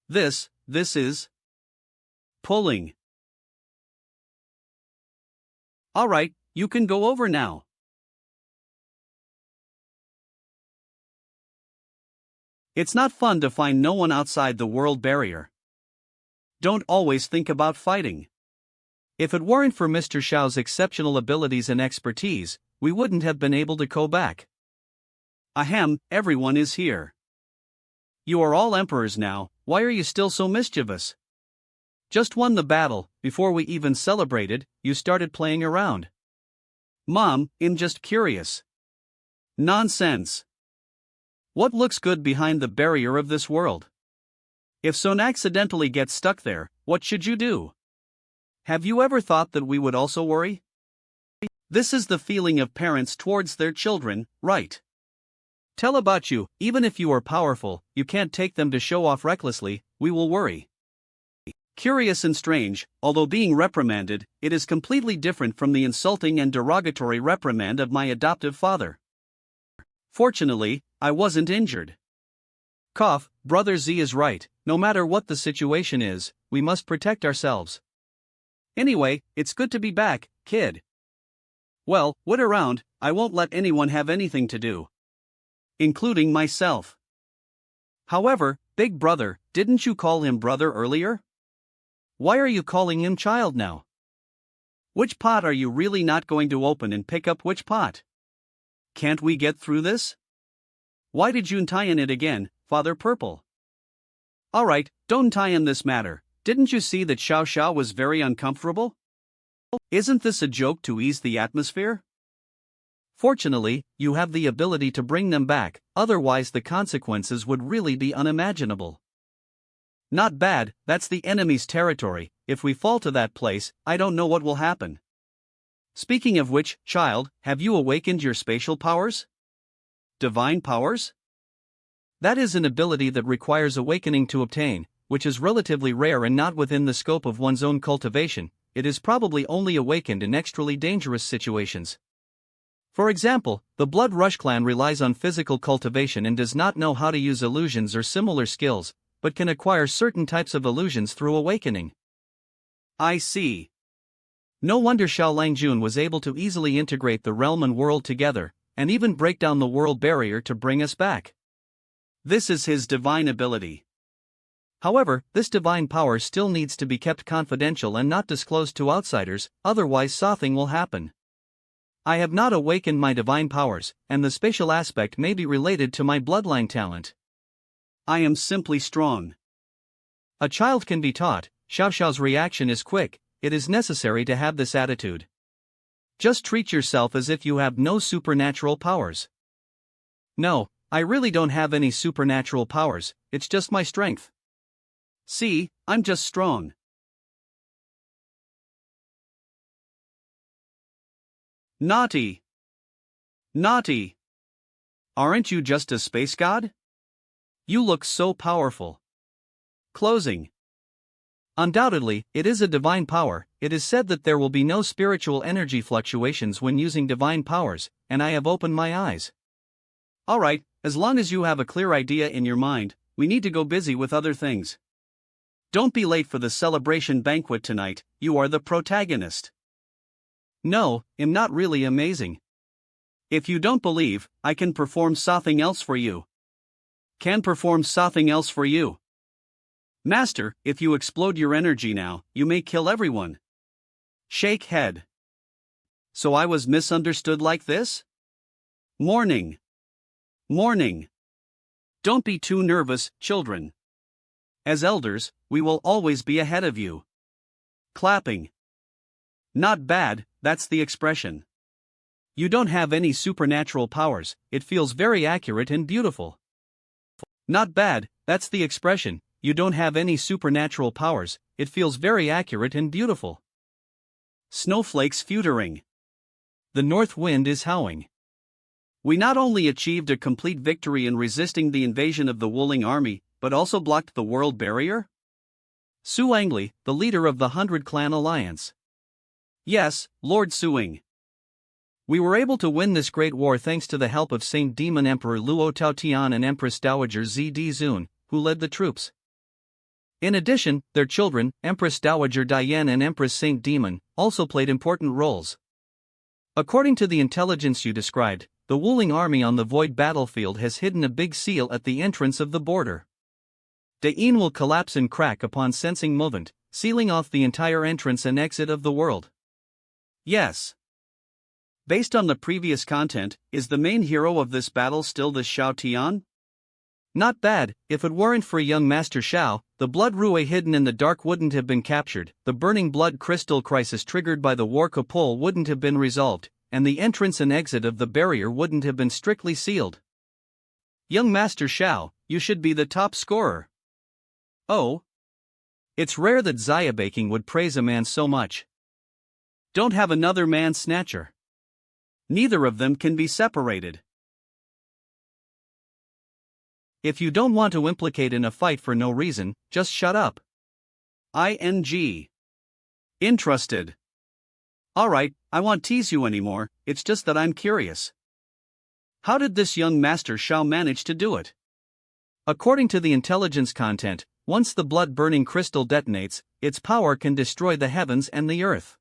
This is pulling. Alright, you can go over now. It's not fun to find no one outside the world barrier. Don't always think about fighting. If it weren't for Mr. Xiao's exceptional abilities and expertise, we wouldn't have been able to go back. Ahem, everyone is here. You are all emperors now, why are you still so mischievous? Just won the battle, before we even celebrated, you started playing around. Mom, I'm just curious. Nonsense. What looks good behind the barrier of this world? If Sun accidentally gets stuck there, what should you do? Have you ever thought that we would also worry? This is the feeling of parents towards their children, right? Tell about you, even if you are powerful, you can't take them to show off recklessly, we will worry. Curious and strange, although being reprimanded, it is completely different from the insulting and derogatory reprimand of my adoptive father. Fortunately, I wasn't injured. Cough, Brother Z is right, no matter what the situation is, we must protect ourselves. Anyway, it's good to be back, kid. Well, wait around, I won't let anyone have anything to do. Including myself. However, big brother, didn't you call him brother earlier? Why are you calling him child now? Which pot are you really not going to open and pick up which pot? Can't we get through this? Why did you tie in it again, Father Purple? Alright, don't tie in this matter, didn't you see that Xiao Xiao was very uncomfortable? Isn't this a joke to ease the atmosphere? Fortunately, you have the ability to bring them back, otherwise the consequences would really be unimaginable. Not bad, that's the enemy's territory, if we fall to that place, I don't know what will happen. Speaking of which, child, have you awakened your spatial powers? Divine powers? That is an ability that requires awakening to obtain, which is relatively rare and not within the scope of one's own cultivation, it is probably only awakened in extremely dangerous situations. For example, the Blood Rush clan relies on physical cultivation and does not know how to use illusions or similar skills, but can acquire certain types of illusions through awakening. I see. No wonder Xiao Langjun was able to easily integrate the realm and world together, and even break down the world barrier to bring us back. This is his divine ability. However, this divine power still needs to be kept confidential and not disclosed to outsiders, otherwise something will happen. I have not awakened my divine powers, and the spatial aspect may be related to my bloodline talent. I am simply strong. A child can be taught, Xiao Xiao's reaction is quick, it is necessary to have this attitude. Just treat yourself as if you have no supernatural powers. No, I really don't have any supernatural powers, it's just my strength. See, I'm just strong. Naughty. Naughty. Aren't you just a space god? You look so powerful. Closing. Undoubtedly, it is a divine power. It is said that there will be no spiritual energy fluctuations when using divine powers, and I have opened my eyes. Alright, as long as you have a clear idea in your mind, we need to go busy with other things. Don't be late for the celebration banquet tonight, you are the protagonist. No, I'm not really amazing. If you don't believe, I can perform something else for you. Can perform something else for you. Master, if you explode your energy now, you may kill everyone. Shake head. So I was misunderstood like this? Morning. Morning. Don't be too nervous, children. As elders, we will always be ahead of you. Clapping. Not bad, that's the expression. You don't have any supernatural powers, it feels very accurate and beautiful. Not bad, that's the expression. You don't have any supernatural powers, it feels very accurate and beautiful. Snowflakes futtering. The north wind is howling. We not only achieved a complete victory in resisting the invasion of the Wuling army, but also blocked the world barrier? Suangli, the leader of the 100 Clan Alliance. Yes, Lord Suing. We were able to win this great war thanks to the help of Saint Demon Emperor Luo Taotian and Empress Dowager Zd Zun, who led the troops. In addition, their children, Empress Dowager Diane and Empress Saint Demon, also played important roles. According to the intelligence you described, the Wuling army on the Void battlefield has hidden a big seal at the entrance of the border. Dain will collapse and crack upon sensing movement, sealing off the entire entrance and exit of the world. Yes. Based on the previous content, is the main hero of this battle still this Xiao Tian? Not bad. If it weren't for young Master Xiao, the blood rue hidden in the dark wouldn't have been captured, the burning blood crystal crisis triggered by the war Kapol wouldn't have been resolved, and the entrance and exit of the barrier wouldn't have been strictly sealed. Young Master Xiao, you should be the top scorer. Oh? It's rare that Xia Baking would praise a man so much. Don't have another man snatcher. Neither of them can be separated. If you don't want to implicate in a fight for no reason, just shut up. ING. Interested. Alright, I won't tease you anymore, it's just that I'm curious. How did this young Master Xiao manage to do it? According to the intelligence content, once the blood-burning crystal detonates, its power can destroy the heavens and the earth.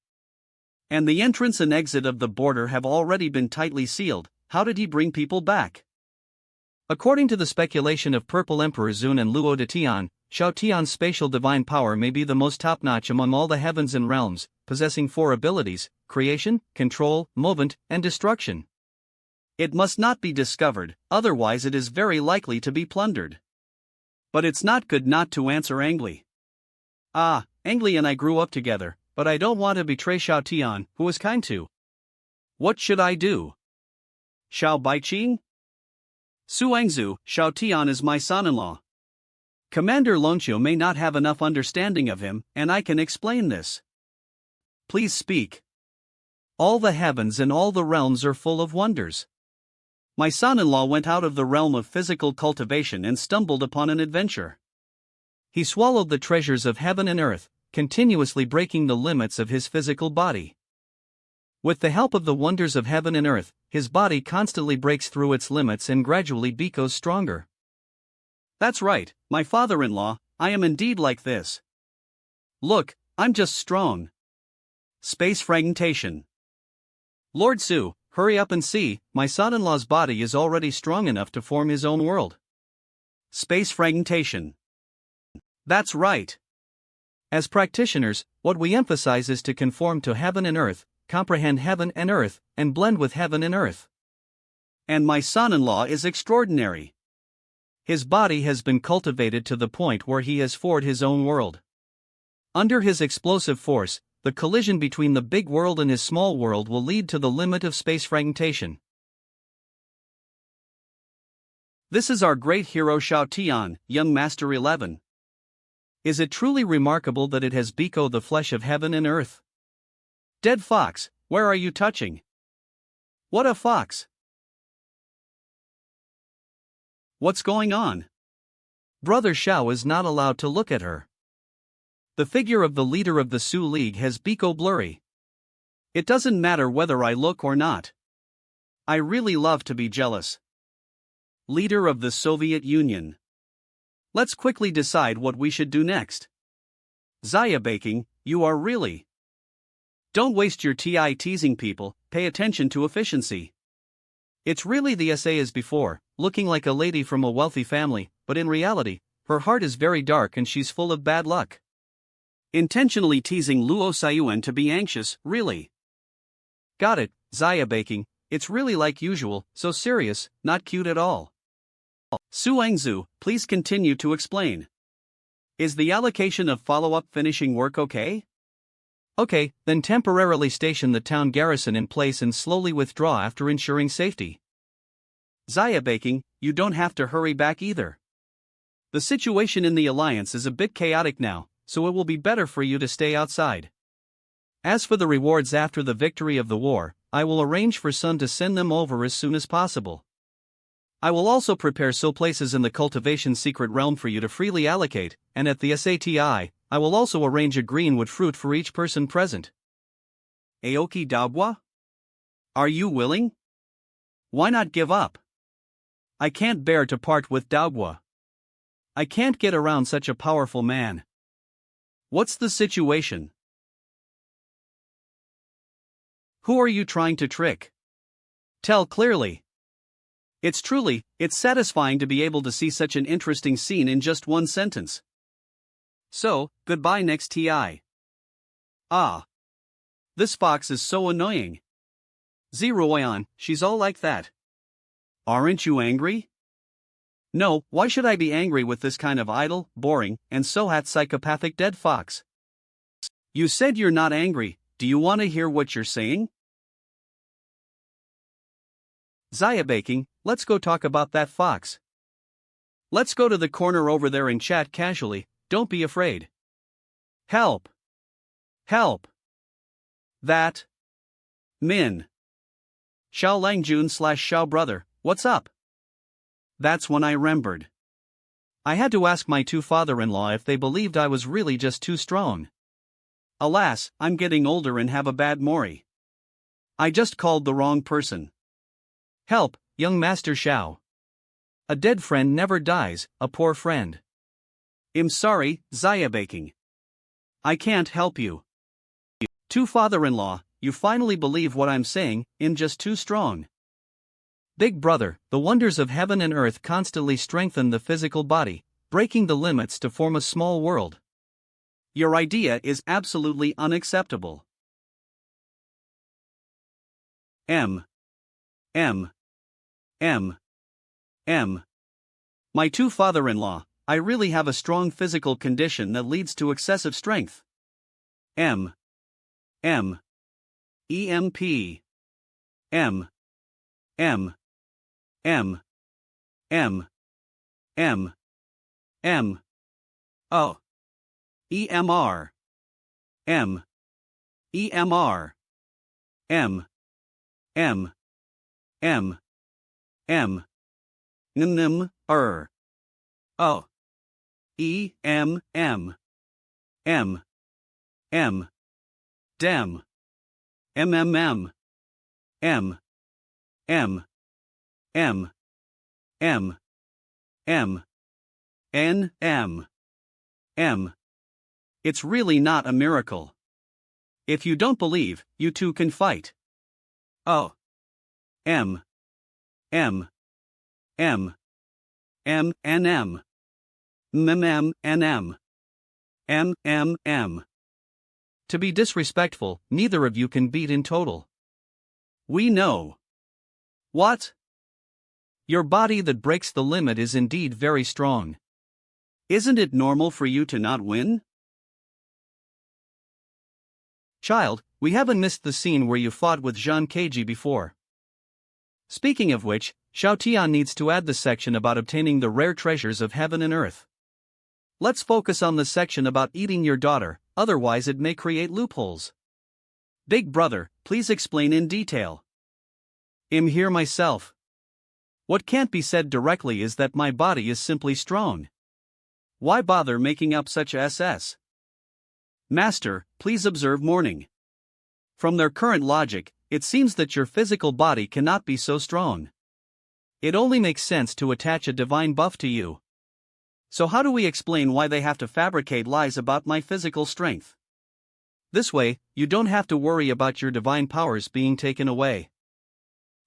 And the entrance and exit of the border have already been tightly sealed, how did he bring people back? According to the speculation of Purple Emperor Zun and Luo de Tian, Xiao Tian's spatial divine power may be the most top-notch among all the heavens and realms, possessing 4 abilities: creation, control, movement, and destruction. It must not be discovered, otherwise it is very likely to be plundered. But it's not good not to answer Angli. Angli and I grew up together, but I don't want to betray Xiao Tian, who is kind to. What should I do? Xiao Baiqing? Suangzu, Xiao Tian is my son-in-law. Commander Lonqiu may not have enough understanding of him, and I can explain this. Please speak. All the heavens and all the realms are full of wonders. My son-in-law went out of the realm of physical cultivation and stumbled upon an adventure. He swallowed the treasures of heaven and earth, continuously breaking the limits of his physical body. With the help of the wonders of heaven and earth, his body constantly breaks through its limits and gradually becomes stronger. That's right, my father-in-law, I am indeed like this. Look, I'm just strong. Space fragmentation. Lord Su, hurry up and see, my son-in-law's body is already strong enough to form his own world. Space fragmentation. That's right. As practitioners, what we emphasize is to conform to heaven and earth, comprehend heaven and earth, and blend with heaven and earth. And my son-in-law is extraordinary. His body has been cultivated to the point where he has forged his own world. Under his explosive force, the collision between the big world and his small world will lead to the limit of space fragmentation. This is our great hero Xiao Tian, young Master 11. Is it truly remarkable that it has become the flesh of heaven and earth? Dead fox, where are you touching? What a fox! What's going on? Brother Xiao is not allowed to look at her. The figure of the leader of the Su League has become blurry. It doesn't matter whether I look or not. I really love to be jealous. Leader of the Soviet Union. Let's quickly decide what we should do next. Xia Baking, you are really Don't waste your TI teasing people, pay attention to efficiency. It's really the essay as before, looking like a lady from a wealthy family, but in reality, her heart is very dark and she's full of bad luck. Intentionally teasing Luo Sayuan to be anxious, really. Got it, Zaya Baking, it's really like usual, so serious, not cute at all. Su Engzu, please continue to explain. Is the allocation of follow-up finishing work okay? Okay, then temporarily station the town garrison in place and slowly withdraw after ensuring safety. Zaya Baking, you don't have to hurry back either. The situation in the alliance is a bit chaotic now, so it will be better for you to stay outside. As for the rewards after the victory of the war, I will arrange for Sun to send them over as soon as possible. I will also prepare so places in the cultivation secret realm for you to freely allocate, and at the SATI, I will also arrange a greenwood fruit for each person present. Aoki Dabwa? Are you willing? Why not give up? I can't bear to part with Dabwa. I can't get around such a powerful man. What's the situation? Who are you trying to trick? Tell clearly. It's satisfying to be able to see such an interesting scene in just one sentence. So, goodbye next TI. Ah. This fox is so annoying. Zeroyan, she's all like that. Aren't you angry? No, why should I be angry with this kind of idle, boring, and so hat psychopathic dead fox? You said you're not angry, do you want to hear what you're saying? Zaya Baking, let's go talk about that fox. Let's go to the corner over there and chat casually, don't be afraid. Help! Help! That. Min. Xiao Langjun / Xiao brother, what's up? That's when I remembered. I had to ask my two father-in-law if they believed I was really just too strong. Alas, I'm getting older and have a bad mori. I just called the wrong person. Help, young Master Xiao. A dead friend never dies, a poor friend. I'm sorry, Zaya Baking. I can't help you. Two father-in-law, you finally believe what I'm saying, I'm just too strong. Big brother, the wonders of heaven and earth constantly strengthen the physical body, breaking the limits to form a small world. Your idea is absolutely unacceptable. M. My two father-in-law, I really have a strong physical condition that leads to excessive strength. EMP. Oh. EMR. Oh. Dem. It's really not a miracle. If you don't believe, you too can fight. Oh. M. To be disrespectful, neither of you can beat in total. We know. What? Your body that breaks the limit is indeed very strong. Isn't it normal for you to not win? Child, we haven't missed the scene where you fought with Zhang Keiji before. Speaking of which, Xiao Tian needs to add the section about obtaining the rare treasures of heaven and earth. Let's focus on the section about eating your daughter, otherwise it may create loopholes. Big brother, please explain in detail. I'm here myself. What can't be said directly is that my body is simply strong. Why bother making up such SS? Master, please observe mourning. From their current logic, it seems that your physical body cannot be so strong. It only makes sense to attach a divine buff to you. So how do we explain why they have to fabricate lies about my physical strength? This way, you don't have to worry about your divine powers being taken away.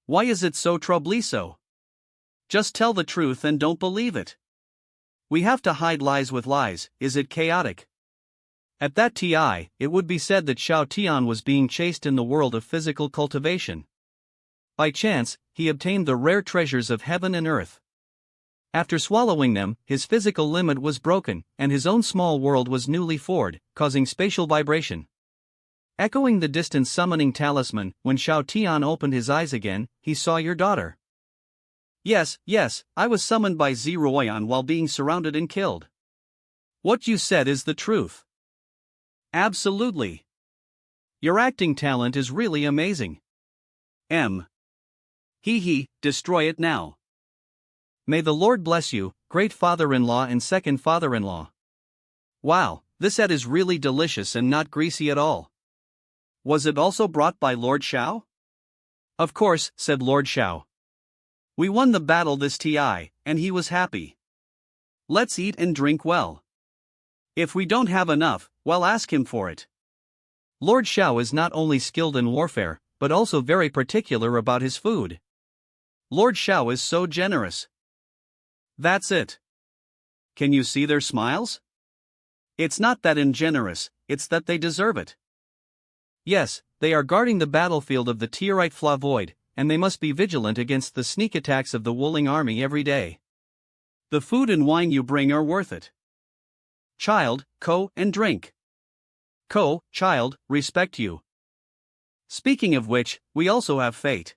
Why is it so troublesome? Just tell the truth and don't believe it. We have to hide lies with lies, is it chaotic? At that TI, it would be said that Xiao Tian was being chased in the world of physical cultivation. By chance, he obtained the rare treasures of heaven and earth. After swallowing them, his physical limit was broken, and his own small world was newly formed, causing spatial vibration. Echoing the distant summoning talisman, when Xiao Tian opened his eyes again, he saw your daughter. Yes, I was summoned by Zeroyan while being surrounded and killed. What you said is the truth. Absolutely. Your acting talent is really amazing. Destroy it now. May the Lord bless you, great father-in-law and second father-in-law. Wow, this ad is really delicious and not greasy at all. Was it also brought by Lord Xiao? Of course, said Lord Xiao. We won the battle this TI, and he was happy. Let's eat and drink well. If we don't have enough, well, ask him for it. Lord Xiao is not only skilled in warfare, but also very particular about his food. Lord Xiao is so generous. That's it. Can you see their smiles? It's not that ungenerous, it's that they deserve it. Yes, they are guarding the battlefield of the Tierite Flavoid, and they must be vigilant against the sneak attacks of the Wuling army every day. The food and wine you bring are worth it. Child, and drink. Child, respect you. Speaking of which, we also have fate.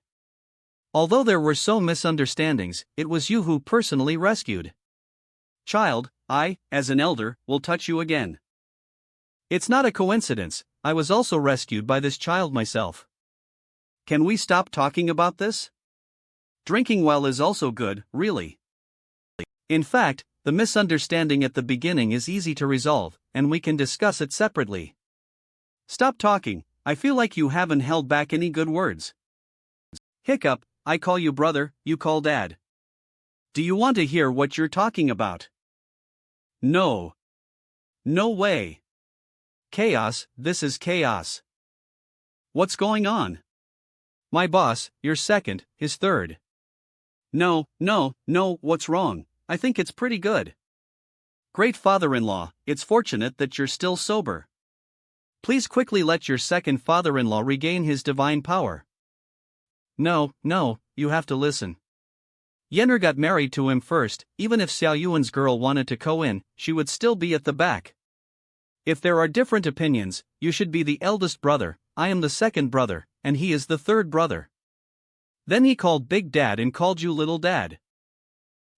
Although there were so misunderstandings, it was you who personally rescued. Child, I, as an elder, will touch you again. It's not a coincidence, I was also rescued by this child myself. Can we stop talking about this? Drinking well is also good, really. In fact, the misunderstanding at the beginning is easy to resolve, and we can discuss it separately. Stop talking, I feel like you haven't held back any good words. Hiccup, I call you brother, you call dad. Do you want to hear what you're talking about? No. No way. Chaos, this is chaos. What's going on? My boss, your second, his third. No, what's wrong? I think it's pretty good. Great father-in-law, it's fortunate that you're still sober. Please quickly let your second father-in-law regain his divine power. No, you have to listen. Yenner got married to him first, even if Xiao Yuan's girl wanted to go in, she would still be at the back. If there are different opinions, you should be the eldest brother, I am the second brother, and he is the third brother. Then he called Big Dad and called you Little Dad.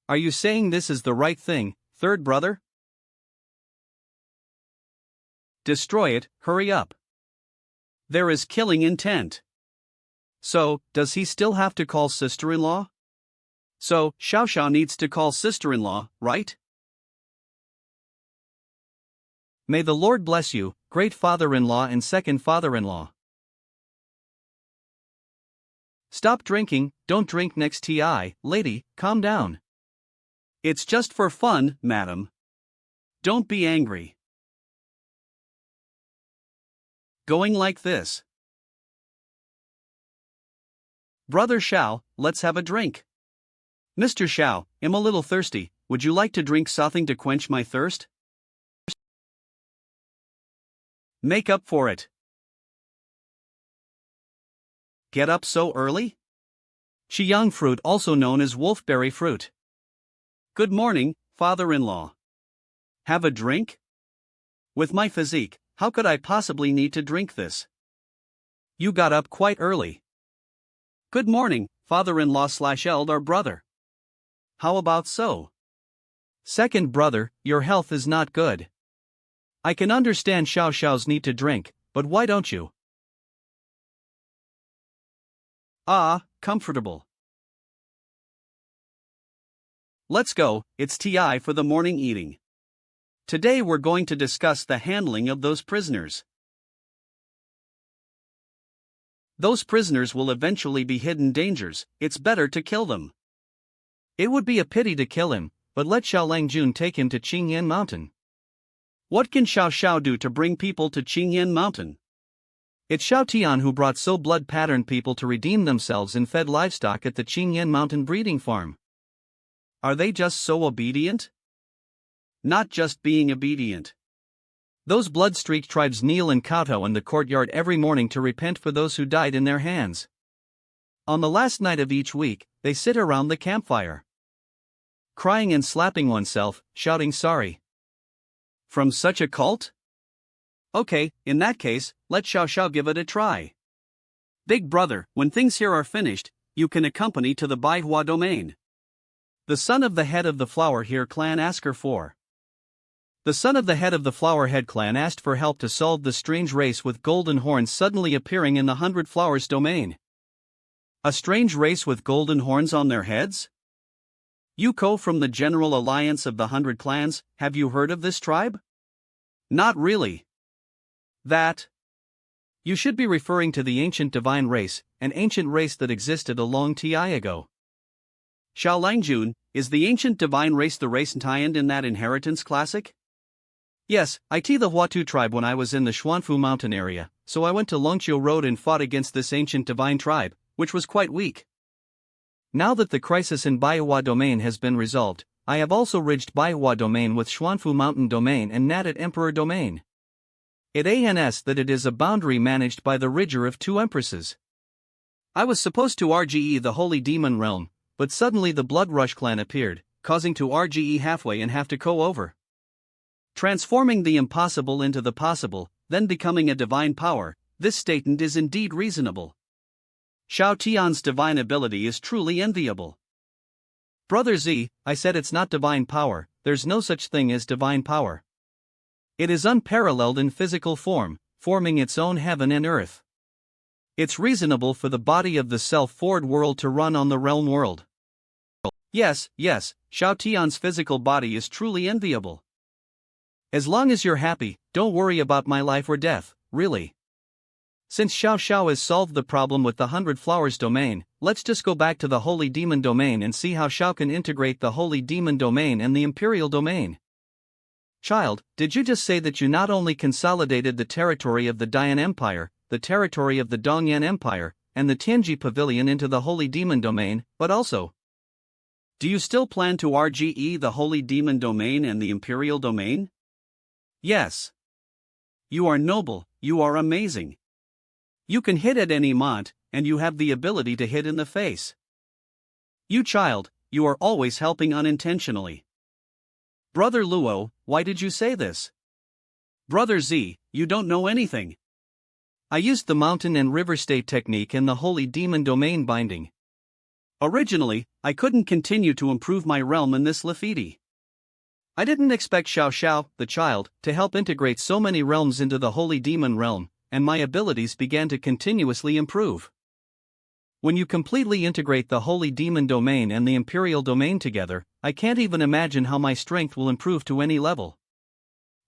Are you saying this is the right thing, third brother? Destroy it, hurry up. There is killing intent. So, does he still have to call sister-in-law? So, Xiao needs to call sister-in-law, right? May the Lord bless you, great father-in-law and second father-in-law. Stop drinking, don't drink next TI, lady, calm down. It's just for fun, madam. Don't be angry. Going like this. Brother Xiao, let's have a drink. Mr. Xiao, I'm a little thirsty, would you like to drink something to quench my thirst? Make up for it. Get up so early? Qiyang fruit, also known as wolfberry fruit. Good morning, father-in-law. Have a drink? With my physique, how could I possibly need to drink this? You got up quite early. Good morning, father-in-law/elder brother. How about so? Second brother, your health is not good. I can understand Xiao's need to drink, but why don't you? Comfortable. Let's go, it's TI for the morning eating. Today we're going to discuss the handling of those prisoners. Those prisoners will eventually be hidden dangers, it's better to kill them. It would be a pity to kill him, but let Xiao Langjun take him to Qingyan Mountain. What can Xiao do to bring people to Qingyan Mountain? It's Xiao Tian who brought so blood-patterned people to redeem themselves and fed livestock at the Qingyan Mountain breeding farm. Are they just so obedient? Not just being obedient. Those blood-streaked tribes kneel and kowtow in the courtyard every morning to repent for those who died in their hands. On the last night of each week, they sit around the campfire, crying and slapping oneself, shouting sorry. From such a cult? Okay, in that case, let Xiao Xiao give it a try. Big brother, when things here are finished, you can accompany to the Manhwa domain. The son of the head of the Flower Here clan asked her for. The son of the head of the Flower Head clan asked for help to solve the strange race with golden horns suddenly appearing in the 100 Flowers domain. A strange race with golden horns on their heads? Yuko from the General Alliance of the 100 Clans, have you heard of this tribe? Not really. That. You should be referring to the ancient divine race, an ancient race that existed a long time ago. Xiao Langjun, is the ancient divine race the race mentioned in that inheritance classic? Yes, I the Huatu tribe when I was in the Xuanfu mountain area, so I went to Longqiu Road and fought against this ancient divine tribe, which was quite weak. Now that the crisis in Baihua domain has been resolved, I have also ridged Baihua domain with Xuanfu mountain domain and Nadat Emperor domain. It ans that it is a boundary managed by the ridger of two empresses. I was supposed to RGE the holy demon realm, but suddenly the Blood Rush clan appeared, causing to RGE halfway and have to go over. Transforming the impossible into the possible, then becoming a divine power, this statement is indeed reasonable. Xiao Tian's divine ability is truly enviable. Brother Z, I said it's not divine power, there's no such thing as divine power. It is unparalleled in physical form, forming its own heaven and earth. It's reasonable for the body of the self-forward world to run on the realm world. Yes, Xiao Tian's physical body is truly enviable. As long as you're happy, don't worry about my life or death, really. Since Xiao Xiao has solved the problem with the 100 Flowers domain, let's just go back to the Holy Demon domain and see how Xiao can integrate the Holy Demon domain and the Imperial domain. Child, did you just say that you not only consolidated the territory of the Dian Empire, the territory of the Dongyan Empire, and the Tianji Pavilion into the Holy Demon domain, but also? Do you still plan to RGE the Holy Demon domain and the Imperial domain? Yes. You are noble, you are amazing. You can hit at any moment, and you have the ability to hit in the face. You child, you are always helping unintentionally. Brother Luo, why did you say this? Brother Z, you don't know anything. I used the mountain and river state technique and the Holy Demon domain binding. Originally, I couldn't continue to improve my realm in this Lafiti. I didn't expect Xiao Xiao, the child, to help integrate so many realms into the Holy Demon realm, and my abilities began to continuously improve. When you completely integrate the Holy Demon domain and the Imperial domain together, I can't even imagine how my strength will improve to any level.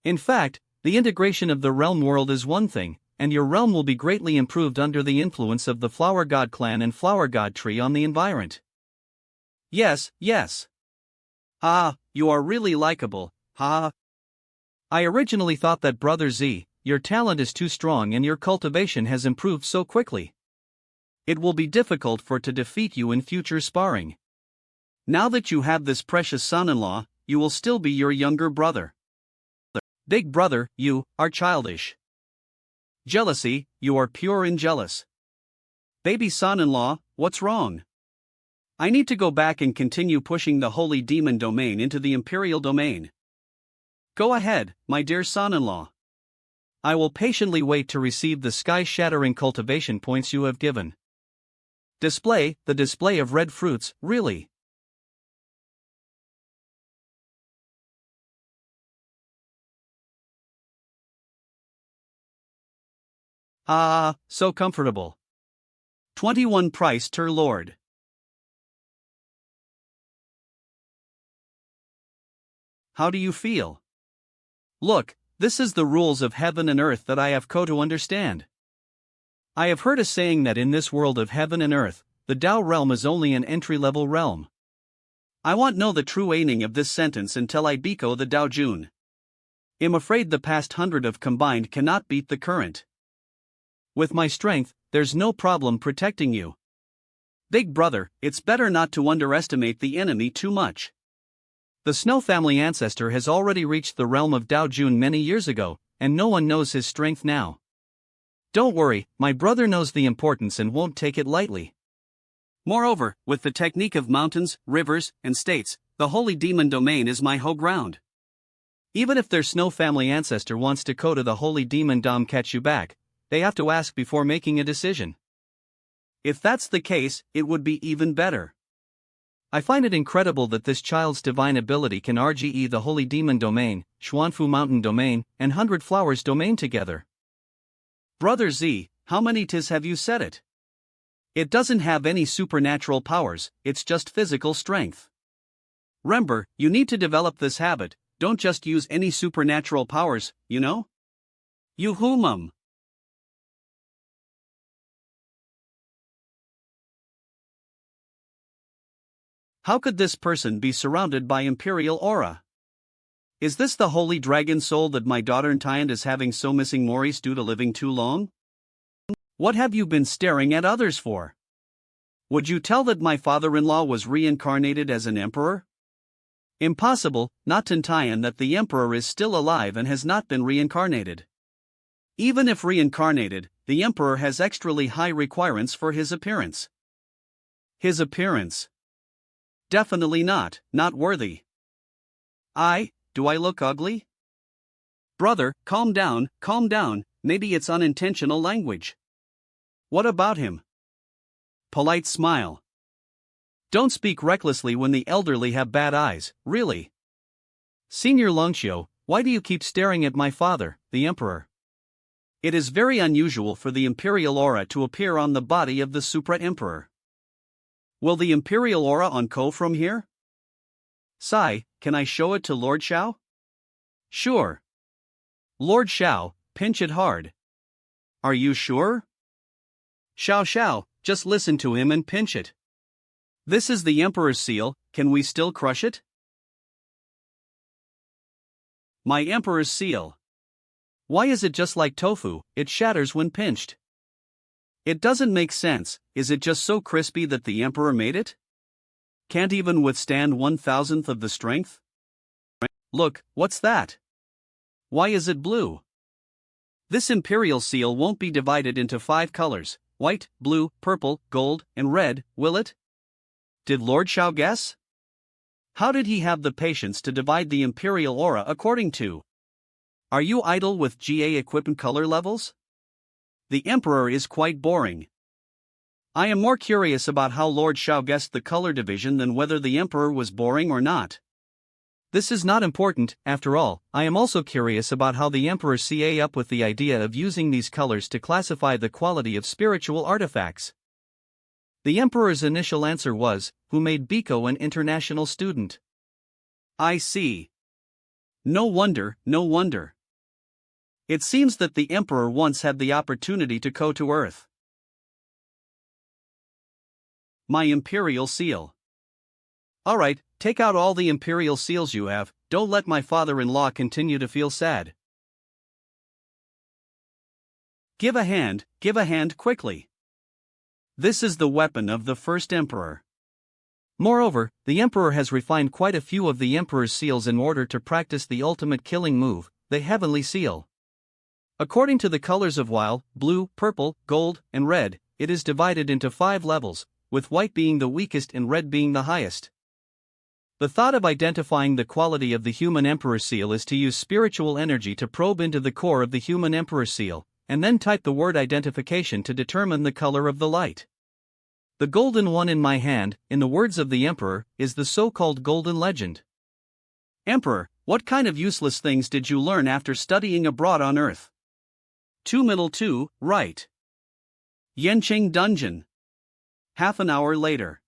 In fact, the integration of the realm world is one thing, and your realm will be greatly improved under the influence of the Flower God clan and Flower God tree on the environment. Yes. Ah, you are really likable, ha. I originally thought that Brother Z, your talent is too strong and your cultivation has improved so quickly. It will be difficult for to defeat you in future sparring. Now that you have this precious son-in-law, you will still be your younger brother. Big brother, you are childish. Jealousy, you are pure and jealous. Baby son-in-law, what's wrong? I need to go back and continue pushing the Holy Demon domain into the Imperial domain. Go ahead, my dear son-in-law. I will patiently wait to receive the sky-shattering cultivation points you have given. The display of red fruits, really. Ah, so comfortable. 21 price ter lord. How do you feel? Look, this is the rules of heaven and earth that I have come to understand. I have heard a saying that in this world of heaven and earth, the Tao realm is only an entry-level realm. I want know the true meaning of this sentence until I beco the Tao Jun. I'm afraid the past 100 of combined cannot beat the current. With my strength, there's no problem protecting you. Big brother, it's better not to underestimate the enemy too much. The Snow family ancestor has already reached the realm of Dao Jun many years ago, and no one knows his strength now. Don't worry, my brother knows the importance and won't take it lightly. Moreover, with the technique of mountains, rivers, and states, the holy demon domain is my whole ground. Even if their Snow family ancestor wants to go to the holy demon dom catch you back, they have to ask before making a decision. If that's the case, it would be even better. I find it incredible that this child's divine ability can RGE the Holy Demon Domain, Xuanfu Mountain Domain, and Hundred Flowers Domain together. Brother Z, how many tis have you said it? It doesn't have any supernatural powers, it's just physical strength. Remember, you need to develop this habit, don't just use any supernatural powers, you know? You whom. How could this person be surrounded by imperial aura? Is this the holy dragon soul that my daughter Tyant is having so missing Maurice due to living too long? What have you been staring at others for? Would you tell that my father-in-law was reincarnated as an emperor? Impossible, not Tintayan that the emperor is still alive and has not been reincarnated. Even if reincarnated, the emperor has extremely high requirements for his appearance. His appearance. Definitely not worthy. Do I look ugly? Brother, calm down, maybe it's unintentional language. What about him? Polite smile. Don't speak recklessly when the elderly have bad eyes, really. Senior Longxiu, why do you keep staring at my father, the emperor? It is very unusual for the imperial aura to appear on the body of the supra-emperor. Will the imperial aura unco from here? Sai, can I show it to Lord Xiao? Sure. Lord Xiao, pinch it hard. Are you sure? Xiao, just listen to him and pinch it. This is the emperor's seal, can we still crush it? My emperor's seal. Why is it just like tofu, it shatters when pinched? It doesn't make sense, is it just so crispy that the emperor made it? Can't even withstand 1,000th of the strength? Look, what's that? Why is it blue? This imperial seal won't be divided into 5 colors, white, blue, purple, gold, and red, will it? Did Lord Xiao guess? How did he have the patience to divide the imperial aura according to? Are you idle with GA equipment color levels? The emperor is quite boring. I am more curious about how Lord Xiao guessed the color division than whether the emperor was boring or not. This is not important, after all. I am also curious about how the emperor ca up with the idea of using these colors to classify the quality of spiritual artifacts. The emperor's initial answer was, who made Biko an international student. I see. No wonder. It seems that the emperor once had the opportunity to go to Earth. My imperial seal. Alright, take out all the imperial seals you have, don't let my father-in-law continue to feel sad. Give a hand quickly. This is the weapon of the first emperor. Moreover, the emperor has refined quite a few of the emperor's seals in order to practice the ultimate killing move, the heavenly seal. According to the colors of while, blue, purple, gold, and red, it is divided into 5 levels, with white being the weakest and red being the highest. The thought of identifying the quality of the human emperor seal is to use spiritual energy to probe into the core of the human emperor seal, and then type the word identification to determine the color of the light. The golden one in my hand, in the words of the emperor, is the so-called golden legend. Emperor, what kind of useless things did you learn after studying abroad on Earth? 2 right. Yenqing Dungeon. Half an hour later.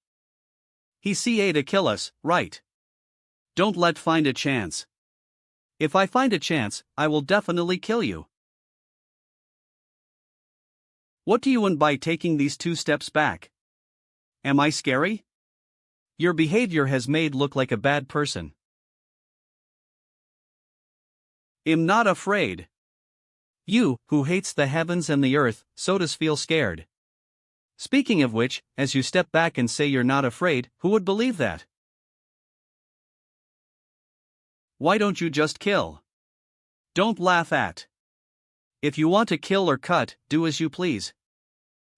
He ca to kill us, right? Don't let find a chance. If I find a chance, I will definitely kill you. What do you want by taking these 2 steps back? Am I scary? Your behavior has made look like a bad person. I'm not afraid. You, who hates the heavens and the earth, so does feel scared. Speaking of which, as you step back and say you're not afraid, who would believe that? Why don't you just kill? Don't laugh at. If you want to kill or cut, do as you please.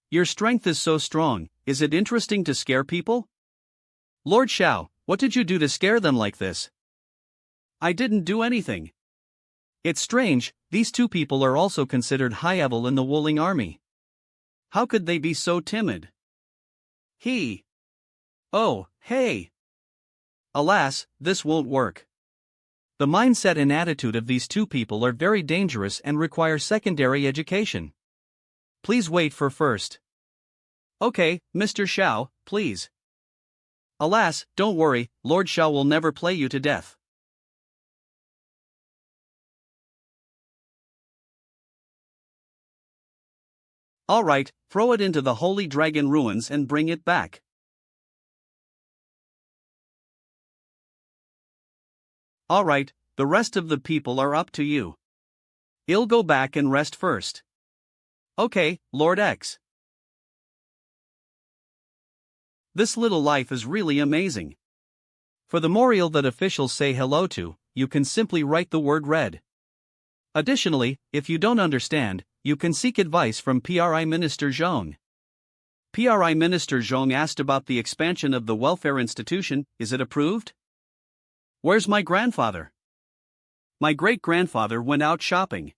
Your strength is so strong, is it interesting to scare people? Lord Shao, what did you do to scare them like this? I didn't do anything. It's strange, these two people are also considered high-level in the Wuling army. How could they be so timid? Oh, hey! Alas, this won't work. The mindset and attitude of these two people are very dangerous and require secondary education. Please wait for first. Okay, Mr. Shao, please. Alas, don't worry, Lord Shao will never play you to death. Alright, throw it into the Holy Dragon ruins and bring it back. Alright, the rest of the people are up to you. I'll go back and rest first. Okay, Lord X. This little life is really amazing. For the memorial that officials say hello to, you can simply write the word red. Additionally, if you don't understand, you can seek advice from PRI Minister Zhong. PRI Minister Zhong asked about the expansion of the welfare institution, is it approved? Where's my grandfather? My great-grandfather went out shopping.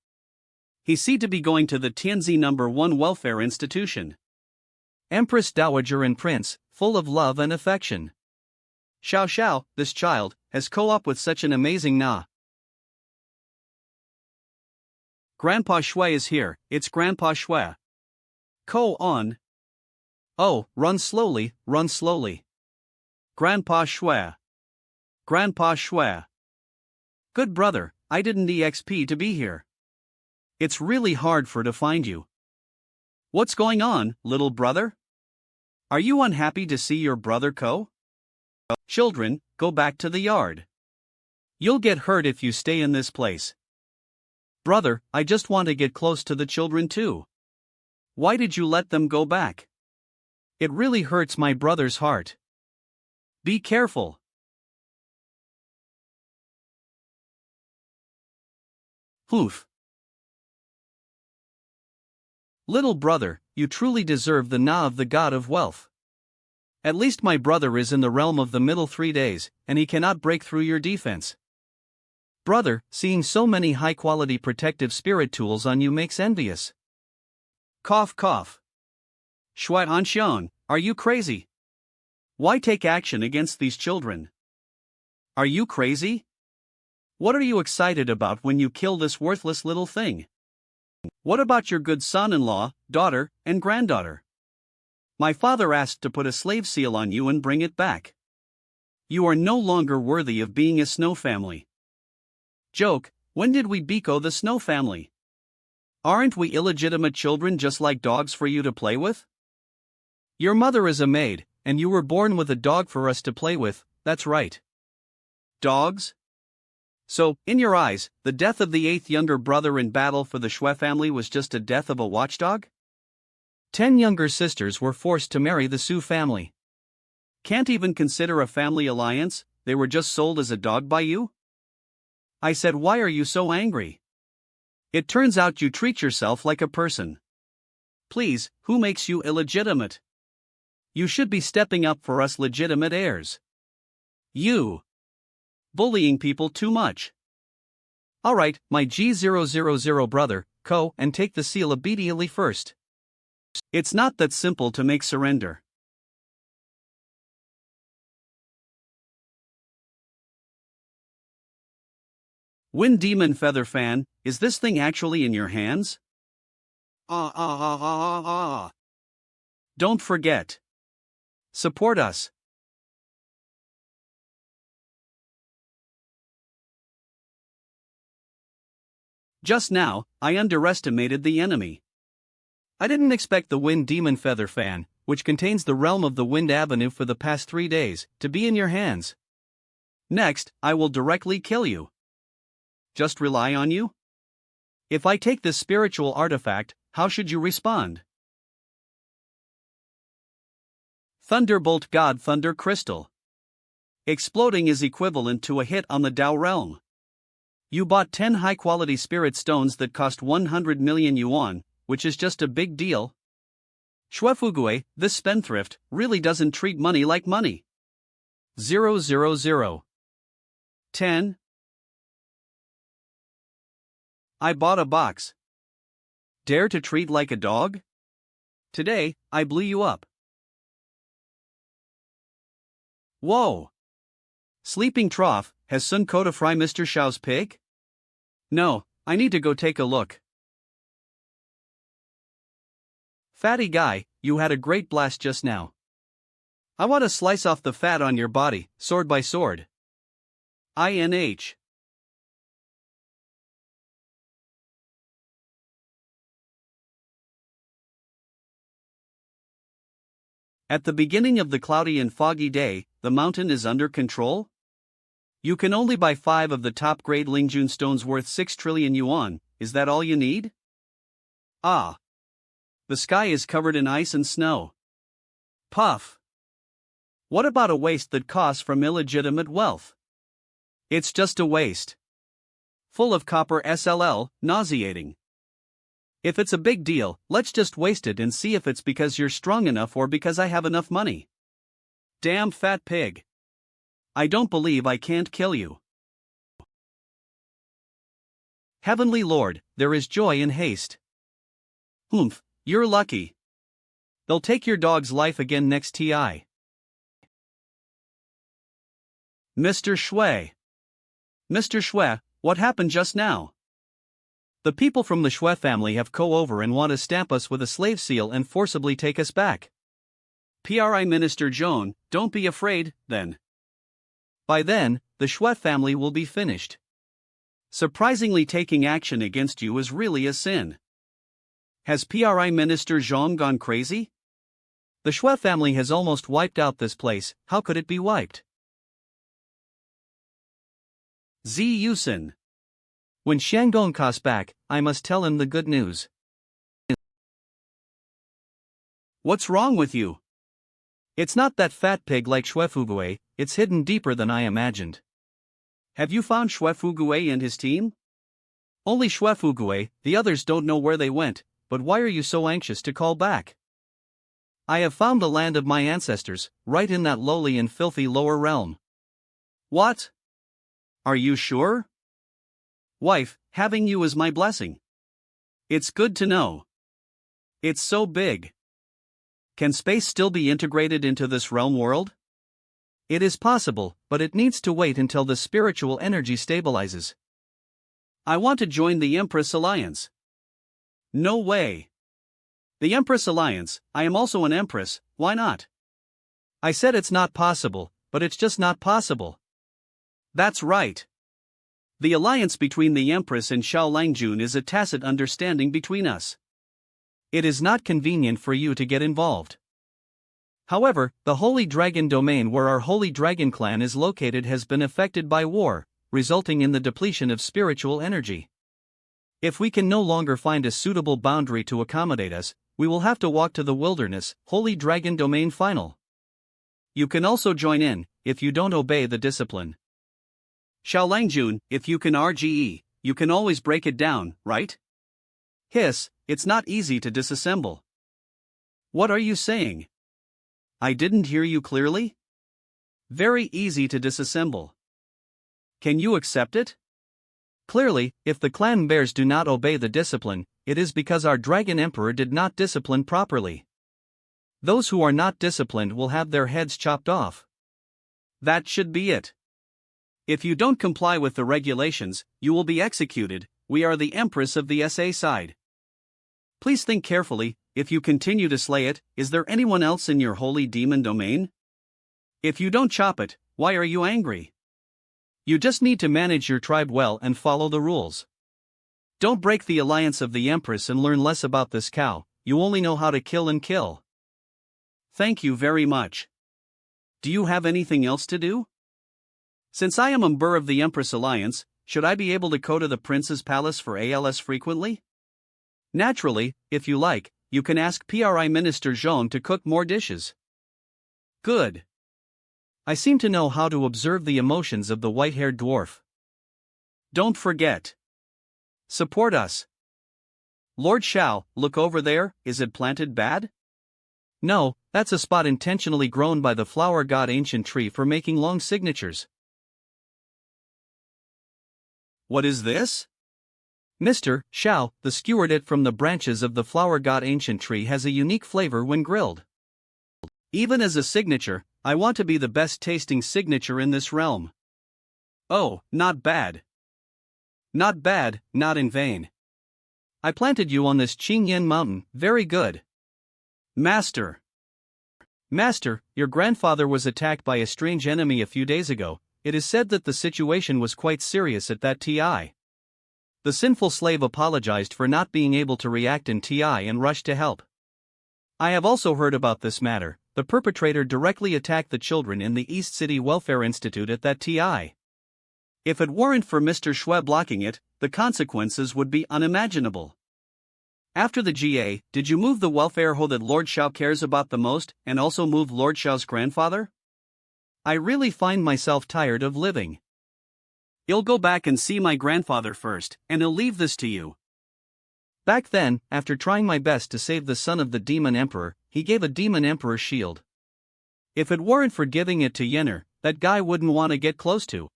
He seemed to be going to the Tianzi No. 1 welfare institution. Empress Dowager and Prince, full of love and affection. Xiao, this child, has co-op with such an amazing na. Grandpa Shui is here, it's Grandpa Shui. On. Oh, run slowly, run slowly. Grandpa Shui. Grandpa Shui. Good brother, I didn't EXP to be here. It's really hard to find you. What's going on, little brother? Are you unhappy to see your brother Ko? Children, go back to the yard. You'll get hurt if you stay in this place. Brother, I just want to get close to the children too. Why did you let them go back? It really hurts my brother's heart. Be careful. Poof. Little brother, you truly deserve the na of the god of wealth. At least my brother is in the realm of the middle 3 days, and he cannot break through your defense. Brother, seeing so many high-quality protective spirit tools on you makes envious. Cough cough. Shui Anxiang, are you crazy? Why take action against these children? Are you crazy? What are you excited about when you kill this worthless little thing? What about your good son-in-law, daughter, and granddaughter? My father asked to put a slave seal on you and bring it back. You are no longer worthy of being a snow family. Joke, when did we Biko the snow family? Aren't we illegitimate children just like dogs for you to play with? Your mother is a maid, and you were born with a dog for us to play with, that's right. Dogs? So, in your eyes, the death of the 8th younger brother in battle for the Shui family was just a death of a watchdog? 10 younger sisters were forced to marry the Su family. Can't even consider a family alliance, they were just sold as a dog by you? I said, why are you so angry? It turns out you treat yourself like a person. Please, who makes you illegitimate? You should be stepping up for us legitimate heirs. You. Bullying people too much. Alright, my G000 brother, Ko, and take the seal immediately first. It's not that simple to make surrender. Wind Demon Feather Fan, is this thing actually in your hands? Don't forget. Support us. Just now, I underestimated the enemy. I didn't expect the Wind Demon Feather Fan, which contains the realm of the Wind Avenue for the past 3 days, to be in your hands. Next, I will directly kill you. Just rely on you? If I take this spiritual artifact, how should you respond? Thunderbolt God Thunder Crystal. Exploding is equivalent to a hit on the Dao realm. You bought 10 high-quality spirit stones that cost 100 million yuan, which is just a big deal. Shuefugue, this spendthrift, really doesn't treat money like money. 000. 10. I bought a box. Dare to treat like a dog? Today, I blew you up. Whoa! Sleeping trough, has Sun Kota fry Mr. Xiao's pig? No, I need to go take a look. Fatty guy, you had a great blast just now. I want to slice off the fat on your body, sword by sword. INH. At the beginning of the cloudy and foggy day, the mountain is under control? You can only buy 5 of the top-grade Lingjun stones worth 6 trillion yuan, is that all you need? Ah. The sky is covered in ice and snow. Puff. What about a waste that costs from illegitimate wealth? It's just a waste. Full of copper SLL, nauseating. If it's a big deal, let's just waste it and see if it's because you're strong enough or because I have enough money. Damn fat pig. I don't believe I can't kill you. Heavenly Lord, there is joy in haste. Humph, you're lucky. They'll take your dog's life again next TI. Mr. Shui. Mr. Shui, what happened just now? The people from the Shui family have come over and want to stamp us with a slave seal and forcibly take us back. PRI Minister Joan, don't be afraid, then. By then, the Shui family will be finished. Surprisingly, taking action against you is really a sin. Has PRI Minister Zhong gone crazy? The Shui family has almost wiped out this place, how could it be wiped? Z Yusin. When Shanggong comes back, I must tell him the good news. What's wrong with you? It's not that fat pig like Shuefugue, it's hidden deeper than I imagined. Have you found Shuefugue and his team? Only Shuefugue, the others don't know where they went, but why are you so anxious to call back? I have found the land of my ancestors, right in that lowly and filthy lower realm. What? Are you sure? Wife, having you is my blessing. It's good to know. It's so big. Can space still be integrated into this realm world? It is possible, but it needs to wait until the spiritual energy stabilizes. I want to join the Empress Alliance. No way. The Empress Alliance, I am also an Empress, why not? I said it's not possible, but it's just not possible. That's right. The alliance between the Empress and Xiao Langjun is a tacit understanding between us. It is not convenient for you to get involved. However, the Holy Dragon domain where our Holy Dragon clan is located has been affected by war, resulting in the depletion of spiritual energy. If we can no longer find a suitable boundary to accommodate us, we will have to walk to the wilderness, Holy Dragon domain final. You can also join in, if you don't obey the discipline. Xiao Langjun, if you can RGE, you can always break it down, right? Hiss, it's not easy to disassemble. What are you saying? I didn't hear you clearly? Very easy to disassemble. Can you accept it? Clearly, if the clan bears do not obey the discipline, it is because our Dragon Emperor did not discipline properly. Those who are not disciplined will have their heads chopped off. That should be it. If you don't comply with the regulations, you will be executed. We are the Empress of the SA side. Please think carefully, if you continue to slay it, is there anyone else in your holy demon domain? If you don't chop it, why are you angry? You just need to manage your tribe well and follow the rules. Don't break the alliance of the Empress and learn less about this cow, you only know how to kill and kill. Thank you very much. Do you have anything else to do? Since I am a member of the Empress Alliance, should I be able to go to the prince's palace for ALS frequently? Naturally, if you like, you can ask PRI Minister Zhong to cook more dishes. Good. I seem to know how to observe the emotions of the white-haired dwarf. Don't forget. Support us. Lord Shao, look over there, is it planted bad? No, that's a spot intentionally grown by the flower god ancient tree for making long signatures. What is this? Mr. Shao, the skewered it from the branches of the flower god ancient tree has a unique flavor when grilled. Even as a signature, I want to be the best tasting signature in this realm. Oh, not bad. Not bad, not in vain. I planted you on this Qingyan mountain, very good. Master. Master, your grandfather was attacked by a strange enemy a few days ago. It is said that the situation was quite serious at that TI. The sinful slave apologized for not being able to react in TI and rushed to help. I have also heard about this matter. The perpetrator directly attacked the children in the East City Welfare Institute at that TI. If it weren't for Mr. Xue blocking it, the consequences would be unimaginable. After the GA, did you move the welfare hoe that Lord Shao cares about the most, and also move Lord Shao's grandfather? I really find myself tired of living. I'll go back and see my grandfather first, and I'll leave this to you. Back then, after trying my best to save the son of the demon emperor, he gave a demon emperor shield. If it weren't for giving it to Yenner, that guy wouldn't want to get close to.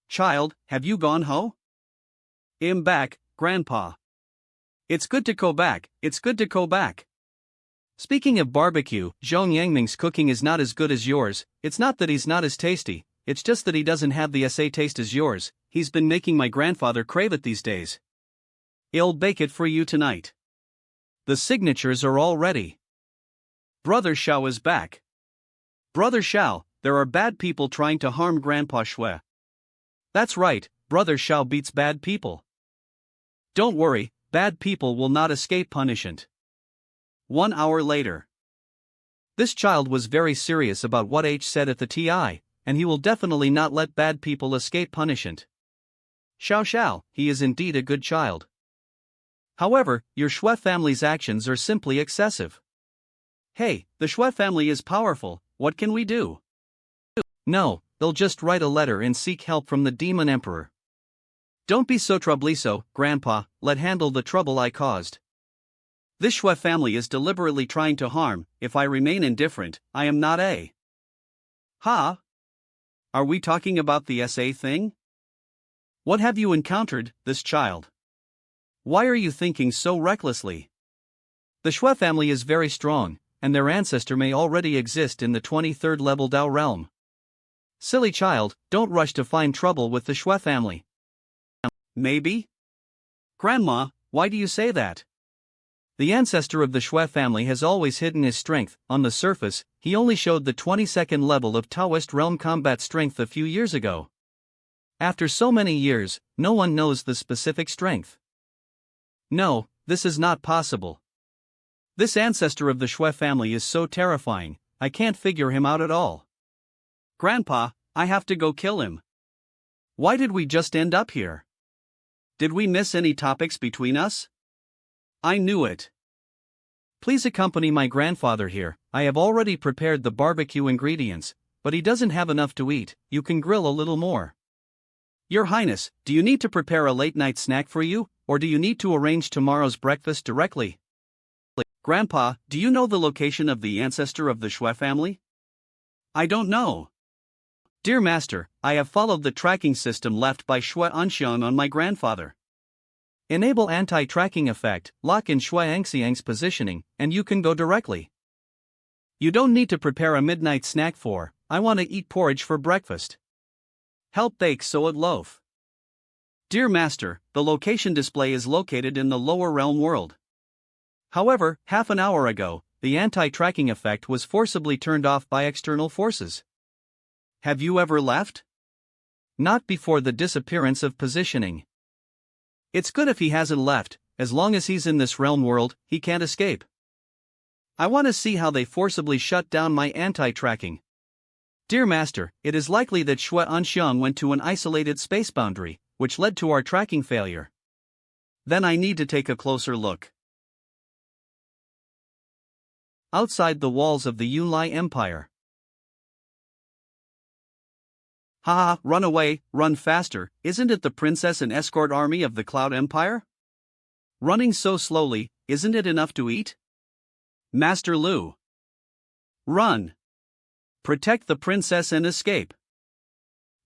Child, have you gone ho? I'm back, Grandpa. It's good to go back, it's good to go back. Speaking of barbecue, Zhong Yangming's cooking is not as good as yours. It's not that he's not as tasty, it's just that he doesn't have the SA taste as yours. He's been making my grandfather crave it these days. I'll bake it for you tonight. The signatures are all ready. Brother Shao is back. Brother Shao, there are bad people trying to harm Grandpa Xue. That's right, Brother Shao beats bad people. Don't worry, bad people will not escape punishment. 1 hour later. This child was very serious about what H said at the TI, and he will definitely not let bad people escape punishment. Shao, he is indeed a good child. However, your Xue family's actions are simply excessive. Hey, the Xue family is powerful, what can we do? No, they'll just write a letter and seek help from the demon emperor. Don't be so troublesome, Grandpa, let handle the trouble I caused. This Xue family is deliberately trying to harm. If I remain indifferent, I am not a. Ha? Are we talking about the SA thing? What have you encountered, this child? Why are you thinking so recklessly? The Xue family is very strong, and their ancestor may already exist in the 23rd level Dao realm. Silly child, don't rush to find trouble with the Xue family. Maybe? Grandma, why do you say that? The ancestor of the Xue family has always hidden his strength. On the surface, he only showed the 22nd level of Taoist realm combat strength a few years ago. After so many years, no one knows the specific strength. No, this is not possible. This ancestor of the Xue family is so terrifying, I can't figure him out at all. Grandpa, I have to go kill him. Why did we just end up here? Did we miss any topics between us? I knew it. Please accompany my grandfather here. I have already prepared the barbecue ingredients, but he doesn't have enough to eat. You can grill a little more. Your Highness, do you need to prepare a late-night snack for you, or do you need to arrange tomorrow's breakfast directly? Grandpa, do you know the location of the ancestor of the Xue family? I don't know. Dear Master, I have followed the tracking system left by Xue Anxiang on my grandfather. Enable anti-tracking effect, lock in Xue Anxiang's positioning, and you can go directly. You don't need to prepare a midnight snack for, I want to eat porridge for breakfast. Help bake so it loaf. Dear Master, the location display is located in the lower realm world. However, half an hour ago, the anti-tracking effect was forcibly turned off by external forces. Have you ever left? Not before the disappearance of positioning. It's good if he hasn't left. As long as he's in this realm world, he can't escape. I want to see how they forcibly shut down my anti-tracking. Dear Master, it is likely that Shui Anxiang went to an isolated space boundary, which led to our tracking failure. Then I need to take a closer look. Outside the walls of the Yunlai Empire. Haha, run away, run faster, isn't it the princess and escort army of the Cloud Empire? Running so slowly, isn't it enough to eat? Master Lu. Run. Protect the princess and escape.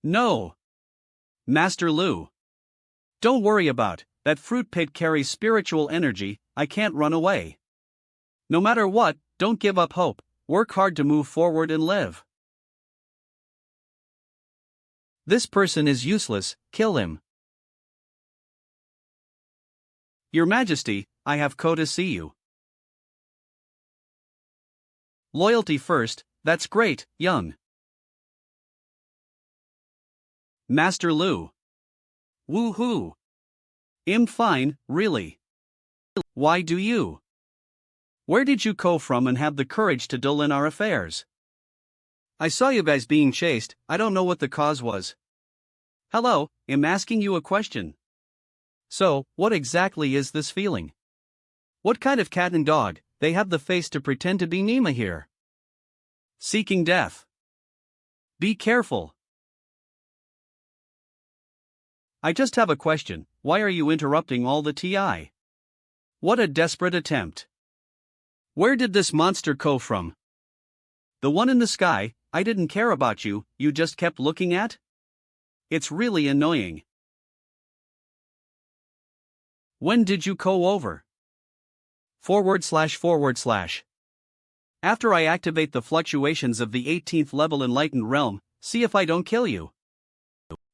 No. Master Lu. Don't worry about that fruit pit carries spiritual energy, I can't run away. No matter what, don't give up hope, work hard to move forward and live. This person is useless, kill him. Your Majesty, I have Ko to see you. Loyalty first, that's great, young. Master Lu. Woohoo. I'm fine, really. Why do you? Where did you go from and have the courage to dull in our affairs? I saw you guys being chased, I don't know what the cause was. Hello, I'm asking you a question. So, what exactly is this feeling? What kind of cat and dog, they have the face to pretend to be Nima here? Seeking death. Be careful. I just have a question, why are you interrupting all the TI? What a desperate attempt. Where did this monster go from? The one in the sky, I didn't care about you, you just kept looking at? It's really annoying. When did you go over? // After I activate the fluctuations of the 18th level enlightened realm, see if I don't kill you.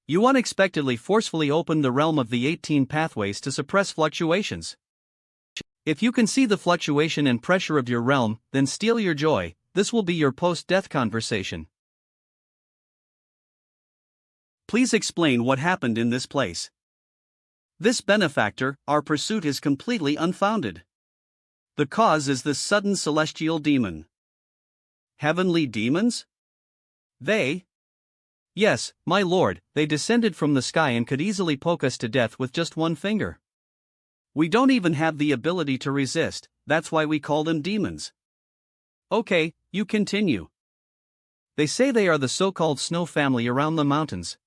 You unexpectedly forcefully opened the realm of the 18 pathways to suppress fluctuations. If you can see the fluctuation and pressure of your realm, then steal your joy, this will be your post-death conversation. Please explain what happened in this place. This benefactor, our pursuit is completely unfounded. The cause is this sudden celestial demon. Heavenly demons? They? Yes, my lord, they descended from the sky and could easily poke us to death with just one finger. We don't even have the ability to resist, that's why we call them demons. Okay, you continue. They say they are the so-called snow family around the mountains.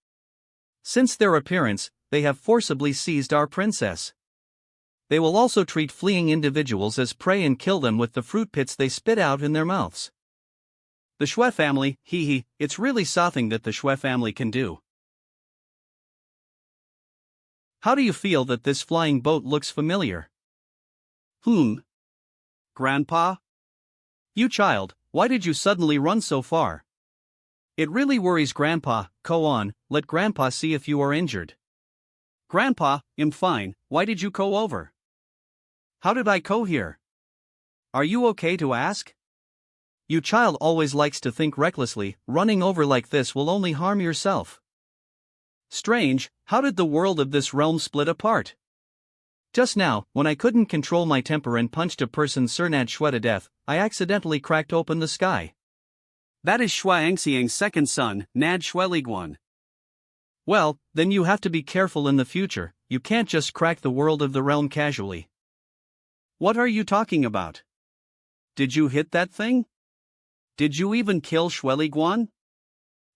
Since their appearance, they have forcibly seized our princess. They will also treat fleeing individuals as prey and kill them with the fruit pits they spit out in their mouths. The Shui family, it's really something that the Shui family can do. How do you feel that this flying boat looks familiar? Grandpa? You child, why did you suddenly run so far? It really worries Grandpa, go on, let Grandpa see if you are injured. Grandpa, I'm fine, why did you go over? How did I go here? Are you okay to ask? You child always likes to think recklessly, running over like this will only harm yourself. Strange, how did the world of this realm split apart? Just now, when I couldn't control my temper and punched a person Nad Shui to death, I accidentally cracked open the sky. That is Shui Angxiang's second son, Nad Shui Liguan. Well, then you have to be careful in the future, you can't just crack the world of the realm casually. What are you talking about? Did you hit that thing? Did you even kill Shui Liguan?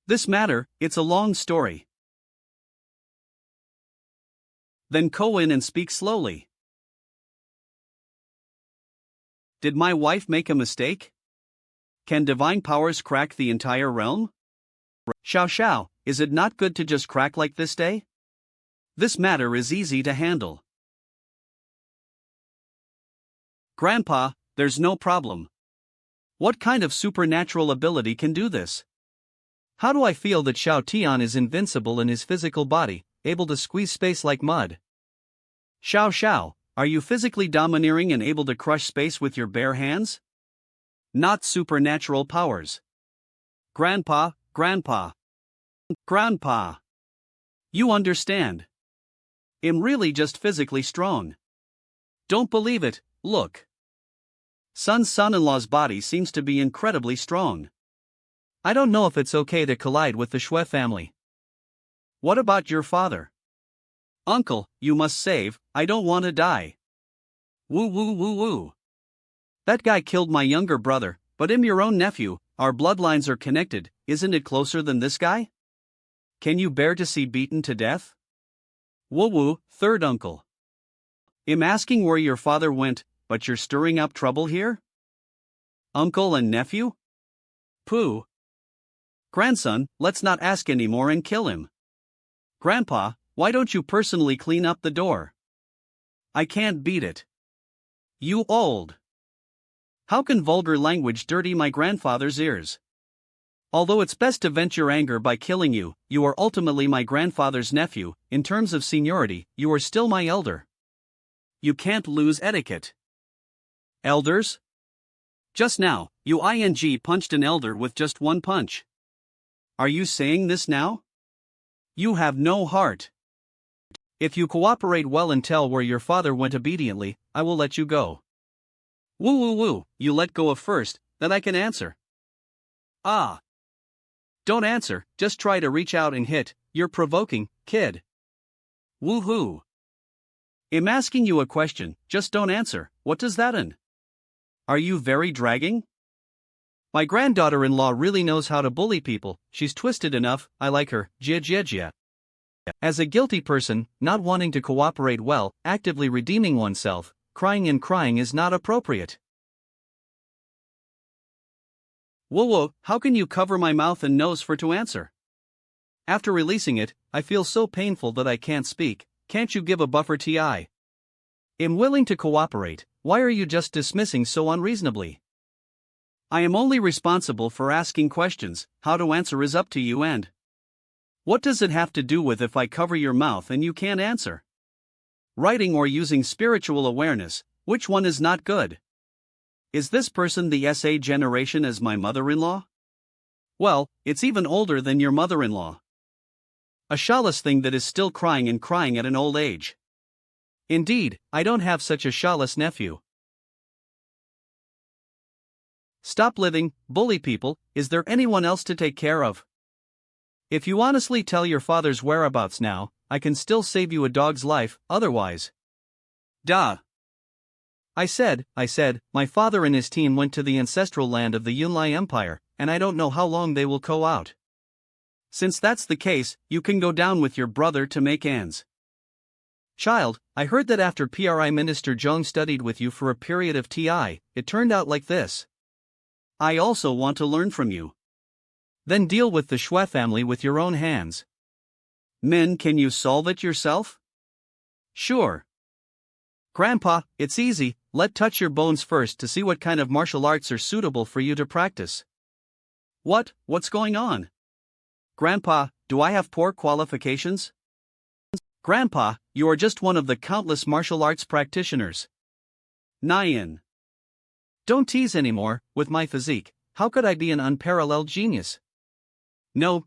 This matter, it's a long story. Then go in and speak slowly. Did my wife make a mistake? Can divine powers crack the entire realm? Xiao, is it not good to just crack like this day? This matter is easy to handle. Grandpa, there's no problem. What kind of supernatural ability can do this? How do I feel that Xiao Tian is invincible in his physical body, able to squeeze space like mud? Xiao, are you physically domineering and able to crush space with your bare hands? Not supernatural powers. Grandpa. You understand. I'm really just physically strong. Don't believe it, look. Son-in-law's body seems to be incredibly strong. I don't know if it's okay to collide with the Shui family. What about your father? Uncle, you must save, I don't want to die. Woo woo woo woo. That guy killed my younger brother, but I'm your own nephew, our bloodlines are connected, isn't it closer than this guy? Can you bear to see beaten to death? Woo woo, third uncle. I'm asking where your father went, but you're stirring up trouble here? Uncle and nephew? Pooh. Grandson, let's not ask anymore and kill him. Grandpa, why don't you personally clean up the door? I can't beat it. You old. How can vulgar language dirty my grandfather's ears? Although it's best to vent your anger by killing you, you are ultimately my grandfather's nephew, in terms of seniority, you are still my elder. You can't lose etiquette. Elders? Just now, you punched an elder with just one punch. Are you saying this now? You have no heart. If you cooperate well and tell where your father went obediently, I will let you go. Woo woo woo, you let go of first, then I can answer. Ah. Don't answer, just try to reach out and hit, you're provoking, kid. Woohoo. I'm asking you a question, just don't answer, what does that mean? Are you very dragging? My granddaughter-in-law really knows how to bully people, she's twisted enough, I like her, jia. As a guilty person, not wanting to cooperate well, actively redeeming oneself, crying is not appropriate. Whoa, how can you cover my mouth and nose for to answer? After releasing it, I feel so painful that I can't speak, can't you give a buffer ti? I'm willing to cooperate, why are you just dismissing so unreasonably? I am only responsible for asking questions, how to answer is up to you and. What does it have to do with if I cover your mouth and you can't answer? Writing or using spiritual awareness, which one is not good? Is this person the SA generation as my mother-in-law? Well, it's even older than your mother-in-law. A shawless thing that is still crying at an old age. Indeed, I don't have such a shawless nephew. Stop living, bully people, is there anyone else to take care of? If you honestly tell your father's whereabouts now, I can still save you a dog's life, otherwise. Duh. I said, my father and his team went to the ancestral land of the Yunlai Empire, and I don't know how long they will go out. Since that's the case, you can go down with your brother to make ends. Child, I heard that after PRI Minister Zhong studied with you for a period of TI, it turned out like this. I also want to learn from you. Then deal with the Shui family with your own hands. Men, can you solve it yourself? Sure. Grandpa, it's easy, let touch your bones first to see what kind of martial arts are suitable for you to practice. What's going on? Grandpa, do I have poor qualifications? Grandpa, you are just one of the countless martial arts practitioners. Nyan. Don't tease anymore, with my physique, how could I be an unparalleled genius? No,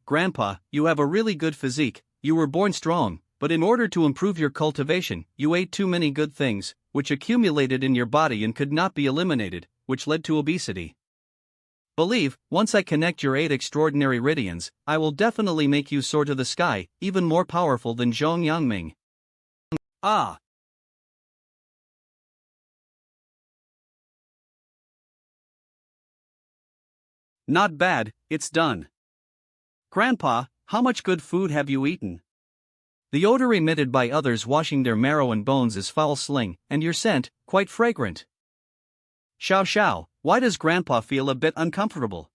Grandpa, you have a really good physique, you were born strong, but in order to improve your cultivation, you ate too many good things, which accumulated in your body and could not be eliminated, which led to obesity. Believe, once I connect your 8 extraordinary ridians, I will definitely make you soar to the sky, even more powerful than Zhong Yangming. Ah. Not bad, it's done. Grandpa, how much good food have you eaten? The odor emitted by others washing their marrow and bones is foul sling, and your scent, quite fragrant. Xiao, why does Grandpa feel a bit uncomfortable?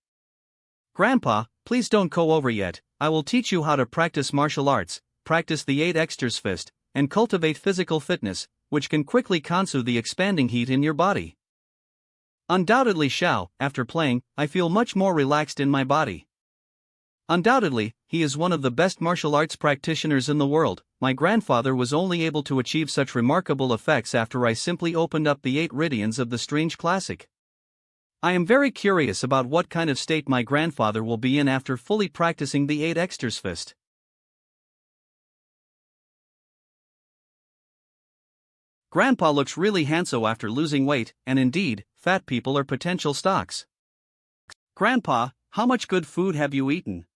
Grandpa, please don't go over yet, I will teach you how to practice martial arts, practice the 8 extras fist, and cultivate physical fitness, which can quickly consume the expanding heat in your body. Undoubtedly Xiao, after playing, I feel much more relaxed in my body. Undoubtedly, he is one of the best martial arts practitioners in the world. My grandfather was only able to achieve such remarkable effects after I simply opened up the 8 ridians of the strange classic. I am very curious about what kind of state my grandfather will be in after fully practicing the 8 extras fist. Grandpa looks really handsome after losing weight, and indeed, fat people are potential stocks. Grandpa, how much good food have you eaten?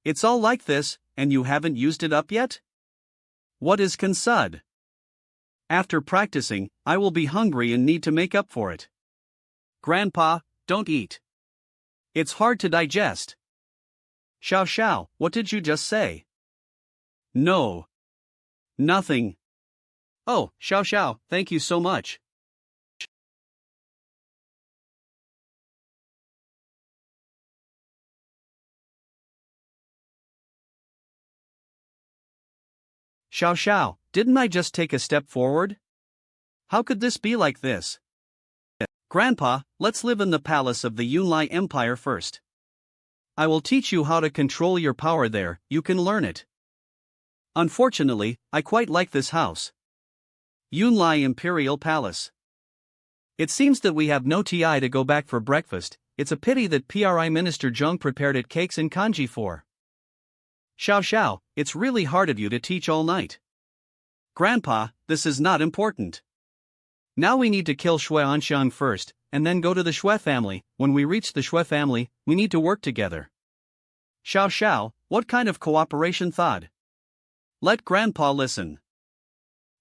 It's all like this, and you haven't used it up yet? What is consud? After practicing, I will be hungry and need to make up for it. Grandpa, don't eat. It's hard to digest. Xiao Xiao, what did you just say? No. Nothing. Oh, Xiao Xiao, thank you so much. Xiao Xiao, didn't I just take a step forward? How could this be like this? Grandpa, let's live in the palace of the Yunlai Empire first. I will teach you how to control your power there, you can learn it. Unfortunately, I quite like this house. Yunlai Imperial Palace. It seems that we have no TI to go back for breakfast. It's a pity that PRI Minister Zheng prepared it cakes and kanji for. Xiao Xiao, it's really hard of you to teach all night. Grandpa, this is not important. Now we need to kill Shui Anxiang first, and then go to the Shui family. When we reach the Shui family, we need to work together. Xiao Xiao, what kind of cooperation thought? Let Grandpa listen.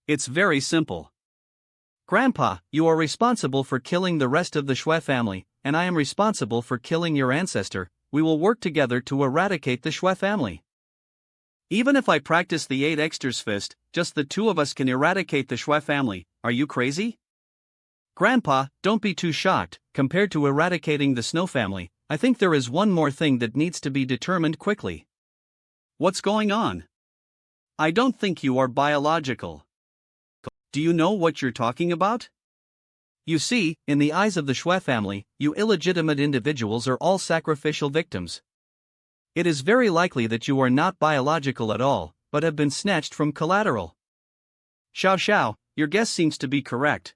It's very simple. Grandpa, you are responsible for killing the rest of the Shui family, and I am responsible for killing your ancestor. We will work together to eradicate the Shui family. Even if I practice the 8 Exters fist, just the 2 of us can eradicate the Shui family. Are you crazy? Grandpa, don't be too shocked. Compared to eradicating the Snow family, I think there is one more thing that needs to be determined quickly. What's going on? I don't think you are biological. Do you know what you're talking about? You see, in the eyes of the Shui family, you illegitimate individuals are all sacrificial victims. It is very likely that you are not biological at all, but have been snatched from collateral. Xiao Xiao, your guess seems to be correct.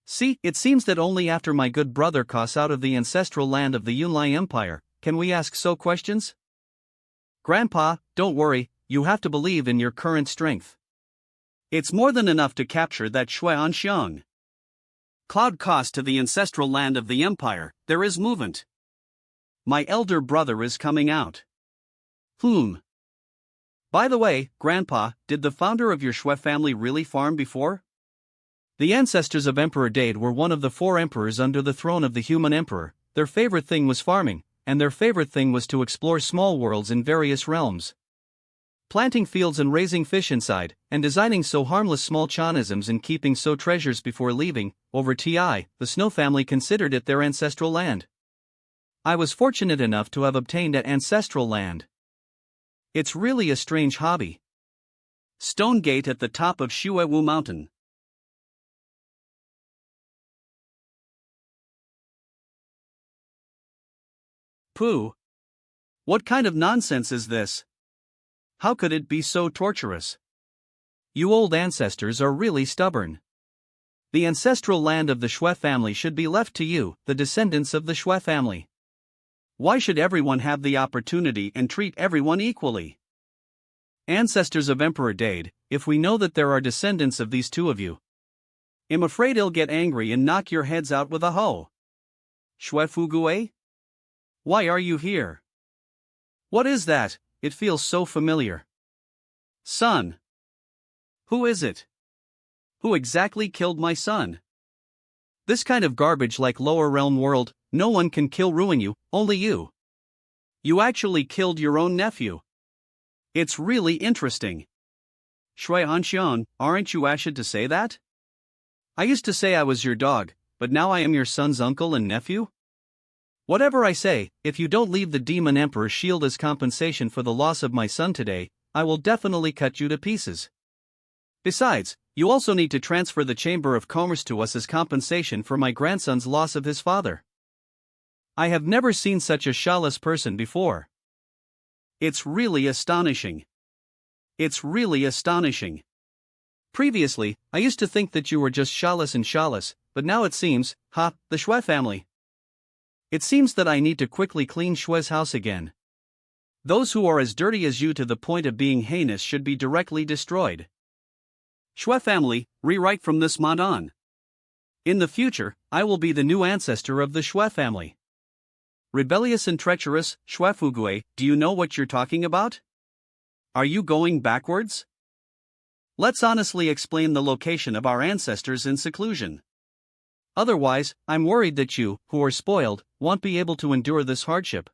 See, it seems that only after my good brother costs out of the ancestral land of the Yunlai Empire, can we ask so questions? Grandpa, don't worry, you have to believe in your current strength. It's more than enough to capture that Shui Anxiang. Cloud cost to the ancestral land of the empire, there is movement. My elder brother is coming out. By the way, Grandpa, did the founder of your Shui family really farm before? The ancestors of Emperor Dade were one of the 4 emperors under the throne of the human emperor. Their favorite thing was farming, and their favorite thing was to explore small worlds in various realms. Planting fields and raising fish inside, and designing so harmless small chanisms and keeping so treasures before leaving. Over TI, the Snow family considered it their ancestral land. I was fortunate enough to have obtained that ancestral land. It's really a strange hobby. Stone Gate at the top of Shuewu Mountain. Pooh! What kind of nonsense is this? How could it be so torturous? You old ancestors are really stubborn. The ancestral land of the Shui family should be left to you, the descendants of the Shui family. Why should everyone have the opportunity and treat everyone equally? Ancestors of Emperor Dade, if we know that there are descendants of these 2 of you, I'm afraid he'll get angry and knock your heads out with a hoe. Shui Fugue? Why are you here? What is that? It feels so familiar. Son. Who is it? Who exactly killed my son? This kind of garbage like lower realm world, no one can kill ruin you, only you. You actually killed your own nephew. It's really interesting. Shui Anxiang, aren't you ashamed to say that? I used to say I was your dog, but now I am your son's uncle and nephew? Whatever I say, if you don't leave the Demon Emperor's shield as compensation for the loss of my son today, I will definitely cut you to pieces. Besides, you also need to transfer the Chamber of Commerce to us as compensation for my grandson's loss of his father. I have never seen such a shallous person before. It's really astonishing. It's really astonishing. Previously, I used to think that you were just shallous, but now it seems, the Shui family. It seems that I need to quickly clean Shui's house again. Those who are as dirty as you to the point of being heinous should be directly destroyed. Shui family, rewrite from this moment on. In the future, I will be the new ancestor of the Shui family. Rebellious and treacherous, Shwafugue, do you know what you're talking about? Are you going backwards? Let's honestly explain the location of our ancestors in seclusion. Otherwise, I'm worried that you, who are spoiled, won't be able to endure this hardship.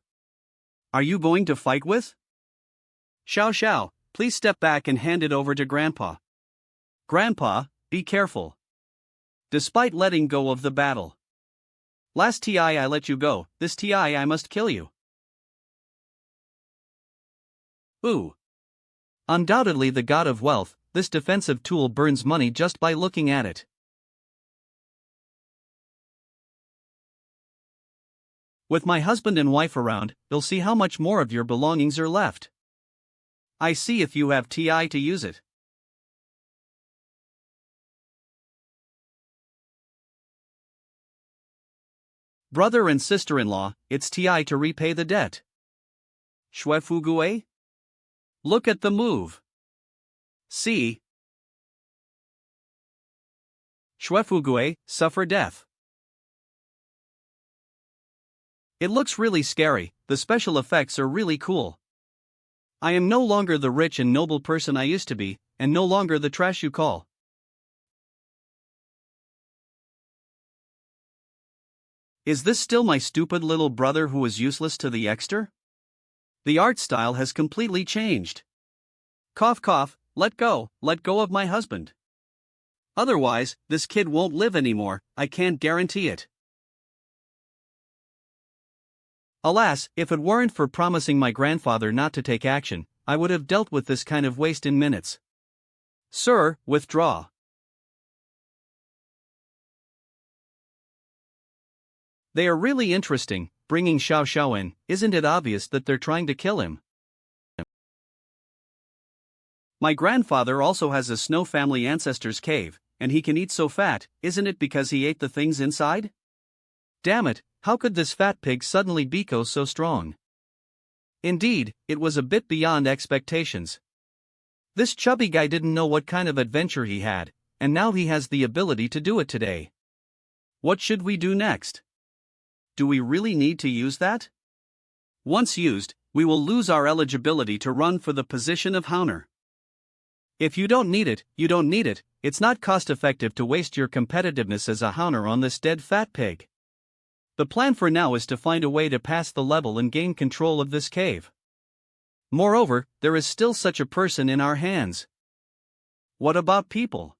Are you going to fight with? Xiao Xiao, please step back and hand it over to Grandpa. Grandpa, be careful. Despite letting go of the battle. Last TI I let you go, this TI I must kill you. Ooh. Undoubtedly the god of wealth, this defensive tool burns money just by looking at it. With my husband and wife around, you'll see how much more of your belongings are left. I see if you have TI to use it. Brother and sister-in-law, it's TI to repay the debt. Shwefugue? Look at the move. See? Shwefugue, suffer death. It looks really scary, the special effects are really cool. I am no longer the rich and noble person I used to be, and no longer the trash you call. Is this still my stupid little brother who is useless to the exter? The art style has completely changed. Cough cough, let go of my husband. Otherwise, this kid won't live anymore, I can't guarantee it. Alas, if it weren't for promising my grandfather not to take action, I would have dealt with this kind of waste in minutes. Sir, withdraw. They are really interesting, bringing Xiao Xiao in, isn't it obvious that they're trying to kill him? My grandfather also has a snow family ancestor's cave, and he can eat so fat, isn't it because he ate the things inside? Damn it, how could this fat pig suddenly become so strong? Indeed, it was a bit beyond expectations. This chubby guy didn't know what kind of adventure he had, and now he has the ability to do it today. What should we do next? Do we really need to use that? Once used, we will lose our eligibility to run for the position of Howner. If you don't need it, you don't need it, it's not cost-effective to waste your competitiveness as a Howner on this dead fat pig. The plan for now is to find a way to pass the level and gain control of this cave. Moreover, there is still such a person in our hands. What about people?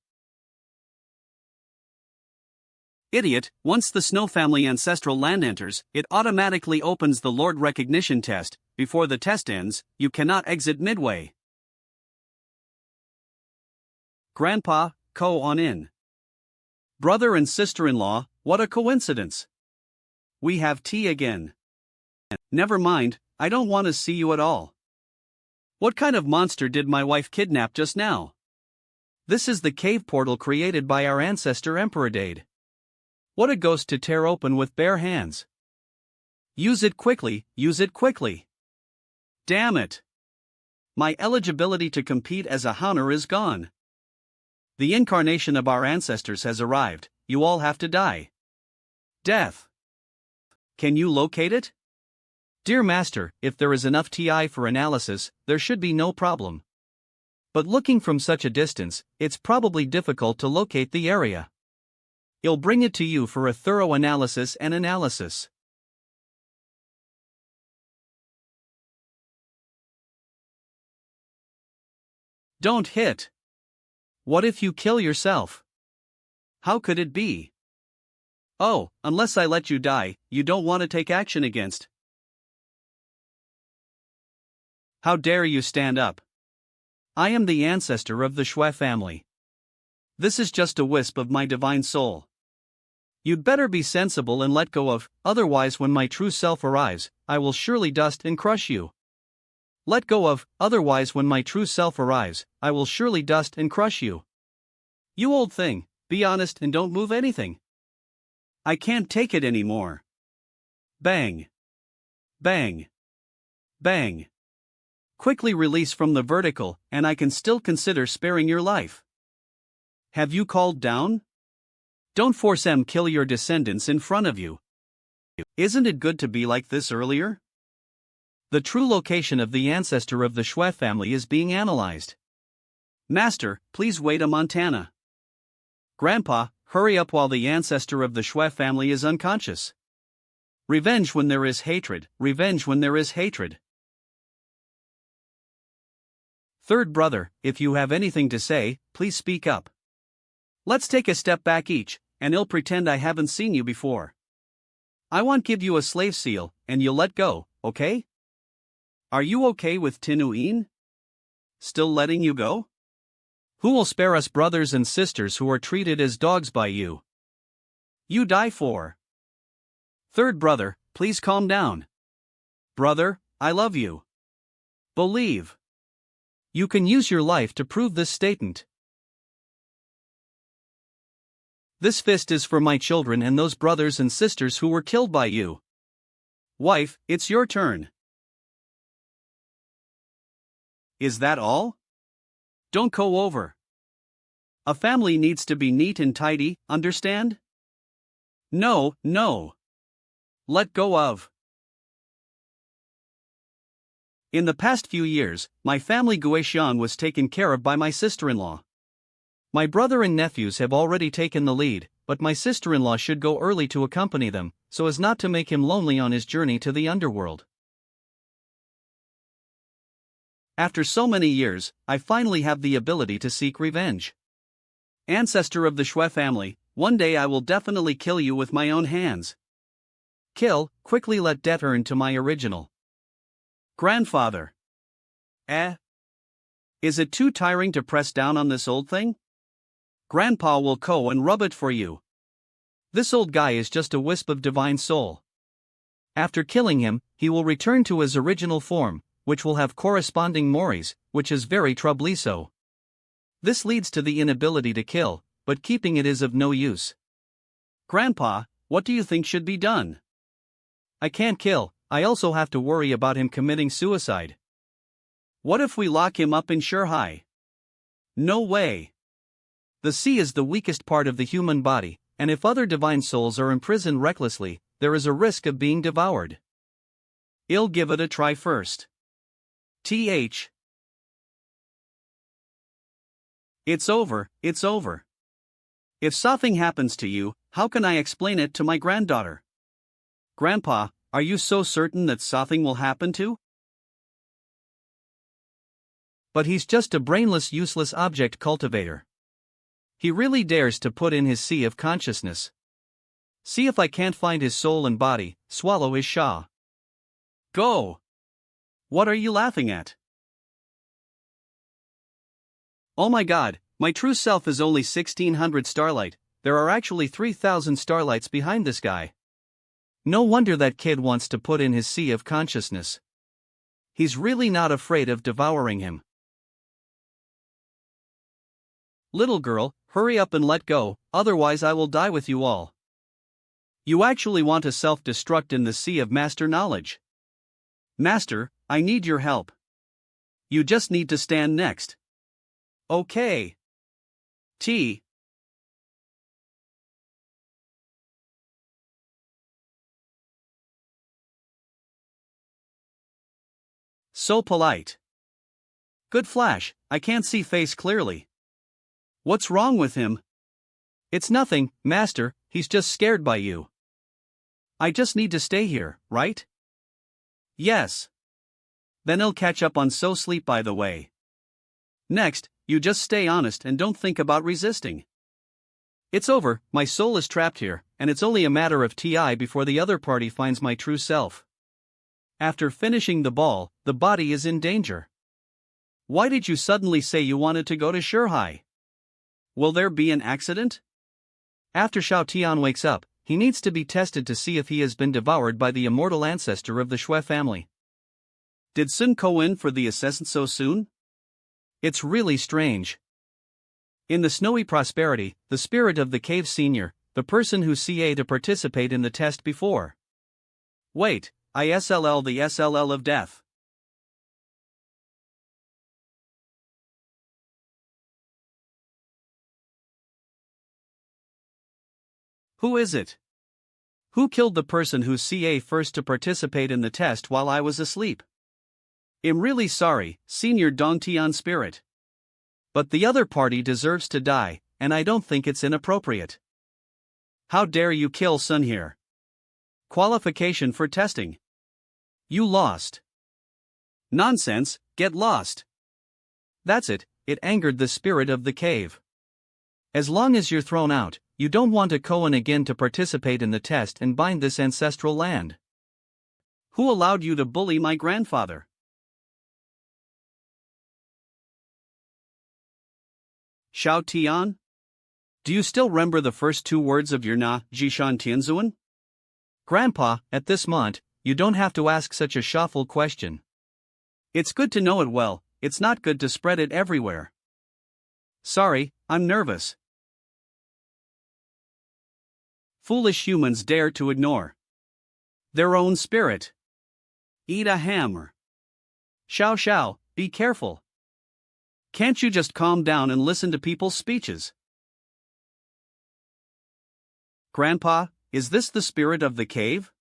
Idiot, once the Snow Family ancestral land enters, it automatically opens the Lord recognition test. Before the test ends, you cannot exit midway. Grandpa, go on in. Brother and sister-in-law, what a coincidence. We have tea again. Never mind, I don't want to see you at all. What kind of monster did my wife kidnap just now? This is the cave portal created by our ancestor Emperor. What a ghost to tear open with bare hands. Use it quickly, use it quickly. Damn it. My eligibility to compete as a Howner is gone. The incarnation of our ancestors has arrived, you all have to die. Death. Can you locate it? Dear Master, if there is enough TI for analysis, there should be no problem. But looking from such a distance, it's probably difficult to locate the area. I'll bring it to you for a thorough analysis and analysis. Don't hit. What if you kill yourself? How could it be? Oh, unless I let you die, you don't want to take action against. How dare you stand up? I am the ancestor of the Shui family. This is just a wisp of my divine soul. You'd better be sensible and let go of, otherwise when my true self arrives, I will surely dust and crush you. Let go of, otherwise when my true self arrives, I will surely dust and crush you. You old thing, be honest and don't move anything. I can't take it anymore. Bang. Bang. Bang. Quickly release from the vertical, and I can still consider sparing your life. Have you called down? Don't force kill your descendants in front of you. Isn't it good to be like this earlier? The true location of the ancestor of the Shui family is being analyzed. Master, please wait a Montana. Grandpa, hurry up while the ancestor of the Shui family is unconscious. Revenge when there is hatred, revenge when there is hatred. Third brother, if you have anything to say, please speak up. Let's take a step back each, and I'll pretend I haven't seen you before. I want give you a slave seal, and you'll let go, okay? Are you okay with Tinuin? Still letting you go? Who will spare us brothers and sisters who are treated as dogs by you? You die for. Third brother, please calm down. Brother, I love you. Believe. You can use your life to prove this statement. This fist is for my children and those brothers and sisters who were killed by you. Wife, it's your turn. Is that all? Don't go over. A family needs to be neat and tidy, understand? No, no. Let go of. In the past few years, my family Guishan was taken care of by my sister-in-law. My brother and nephews have already taken the lead, but my sister-in-law should go early to accompany them, so as not to make him lonely on his journey to the underworld. After so many years, I finally have the ability to seek revenge. Ancestor of the Shui family, one day I will definitely kill you with my own hands. Kill, quickly let debt earn to my original. Grandfather. Is it too tiring to press down on this old thing? Grandpa will go and rub it for you. This old guy is just a wisp of divine soul. After killing him, he will return to his original form, which will have corresponding moris, which is very troublesome. This leads to the inability to kill, but keeping it is of no use. Grandpa, what do you think should be done? I can't kill, I also have to worry about him committing suicide. What if we lock him up in Shanghai? No way. The sea is the weakest part of the human body, and if other divine souls are imprisoned recklessly, there is a risk of being devoured. I'll give it a try first. It's over, it's over. If something happens to you, how can I explain it to my granddaughter? Grandpa, are you so certain that something will happen to? But he's just a brainless, useless object cultivator. He really dares to put in his sea of consciousness. See if I can't find his soul and body, swallow his sha. Go! What are you laughing at? Oh my god, my true self is only 1600 starlight, there are actually 3000 starlights behind this guy. No wonder that kid wants to put in his sea of consciousness. He's really not afraid of devouring him. Little girl, hurry up and let go, otherwise I will die with you all. You actually want to self-destruct in the sea of master knowledge. Master, I need your help. You just need to stand next. Okay. T. So polite. Good flash, I can't see face clearly. What's wrong with him? It's nothing, master, he's just scared by you. I just need to stay here, right? Yes. Then I'll catch up on so sleep by the way. Next, you just stay honest and don't think about resisting. It's over, my soul is trapped here, and it's only a matter of time before the other party finds my true self. After finishing the ball, the body is in danger. Why did you suddenly say you wanted to go to Shanghai? Will there be an accident? After Xiao Tian wakes up, he needs to be tested to see if he has been devoured by the immortal ancestor of the Shui family. Did Sun go in for the assessment so soon? It's really strange. In the Snowy Prosperity, the spirit of the cave senior, the person who CA to participate in the test before. Wait, ISLL the SLL of death. Who is it? Who killed the person who CA first to participate in the test while I was asleep? I'm really sorry, Senior Dongtian Spirit. But the other party deserves to die, and I don't think it's inappropriate. How dare you kill Sun here? Qualification for testing. You lost. Nonsense, get lost. That's it, it angered the spirit of the cave. As long as you're thrown out, you don't want to Cohen again to participate in the test and bind this ancestral land. Who allowed you to bully my grandfather? Xiao Tian? Do you still remember the first two words of your Na, Jishan Tianzuan? Grandpa, at this moment, you don't have to ask such a shuffle question. It's good to know it well, it's not good to spread it everywhere. Sorry, I'm nervous. Foolish humans dare to ignore their own spirit. Eat a hammer. Xiao, be careful. Can't you just calm down and listen to people's speeches? Grandpa, is this the spirit of the cave?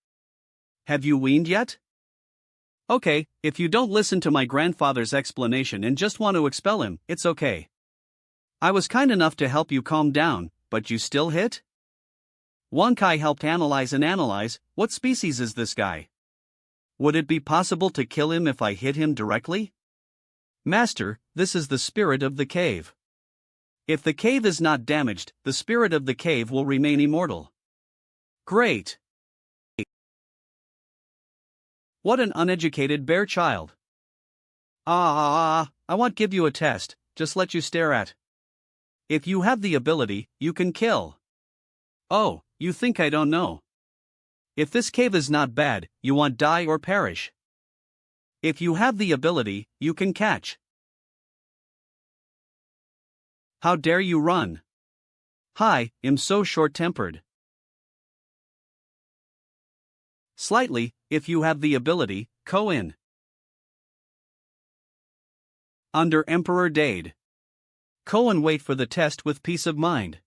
Have you weaned yet? Okay, if you don't listen to my grandfather's explanation and just want to expel him, it's okay. I was kind enough to help you calm down, but you still hit? Wankai helped analyze, what species is this guy? Would it be possible to kill him if I hit him directly? Master, this is the spirit of the cave. If the cave is not damaged, the spirit of the cave will remain immortal. Great. What an uneducated bear child. I won't give you a test, just let you stare at. If you have the ability, you can kill. Oh, you think I don't know? If this cave is not bad, you want die or perish. If you have the ability, you can catch. How dare you run? Hi, I'm so short-tempered. Slightly, if you have the ability, go in. Under Emperor Dade. Go and wait for the test with peace of mind.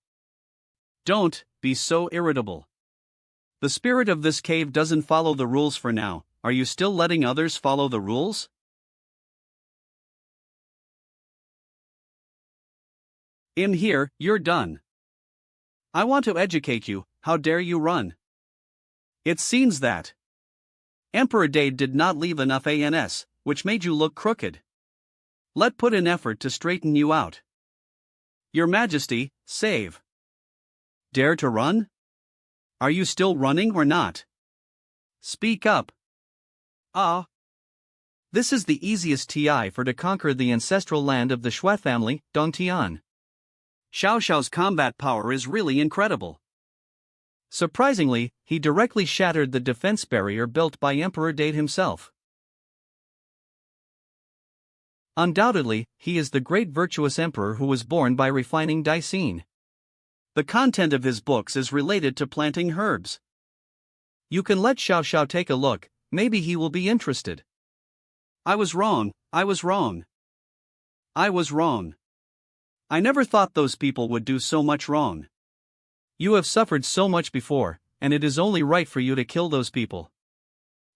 Don't be so irritable. The spirit of this cave doesn't follow the rules for now. Are you still letting others follow the rules? In here, you're done. I want to educate you, how dare you run? It seems that Emperor Dade did not leave enough ANS, which made you look crooked. Let put in effort to straighten you out. Your Majesty, save. Dare to run? Are you still running or not? Speak up. This is the easiest TI for to conquer the ancestral land of the Shui family, Dongtian. Xiao's combat power is really incredible. Surprisingly, he directly shattered the defense barrier built by Emperor Dade himself. Undoubtedly, he is the great virtuous emperor who was born by refining Daicine. The content of his books is related to planting herbs. You can let Xiao take a look, maybe he will be interested. I was wrong. I never thought those people would do so much wrong. You have suffered so much before, and it is only right for you to kill those people.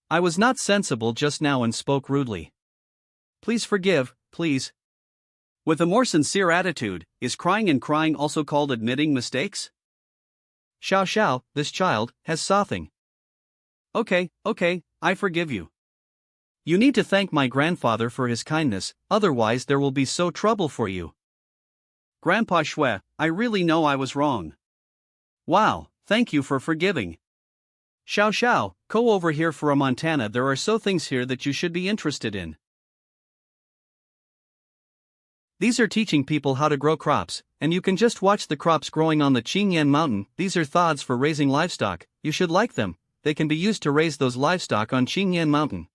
I was not sensible just now and spoke rudely. Please forgive, please. With a more sincere attitude, is crying and crying also called admitting mistakes? Xiao, this child has something. Okay, I forgive you. You need to thank my grandfather for his kindness, otherwise there will be so trouble for you. Grandpa Shui, I really know I was wrong. Wow, thank you for forgiving. Xiao, go over here for a Montana. There are so things here that you should be interested in. These are teaching people how to grow crops, and you can just watch the crops growing on the Qingyan mountain. These are thods for raising livestock, you should like them, they can be used to raise those livestock on Qingyan mountain.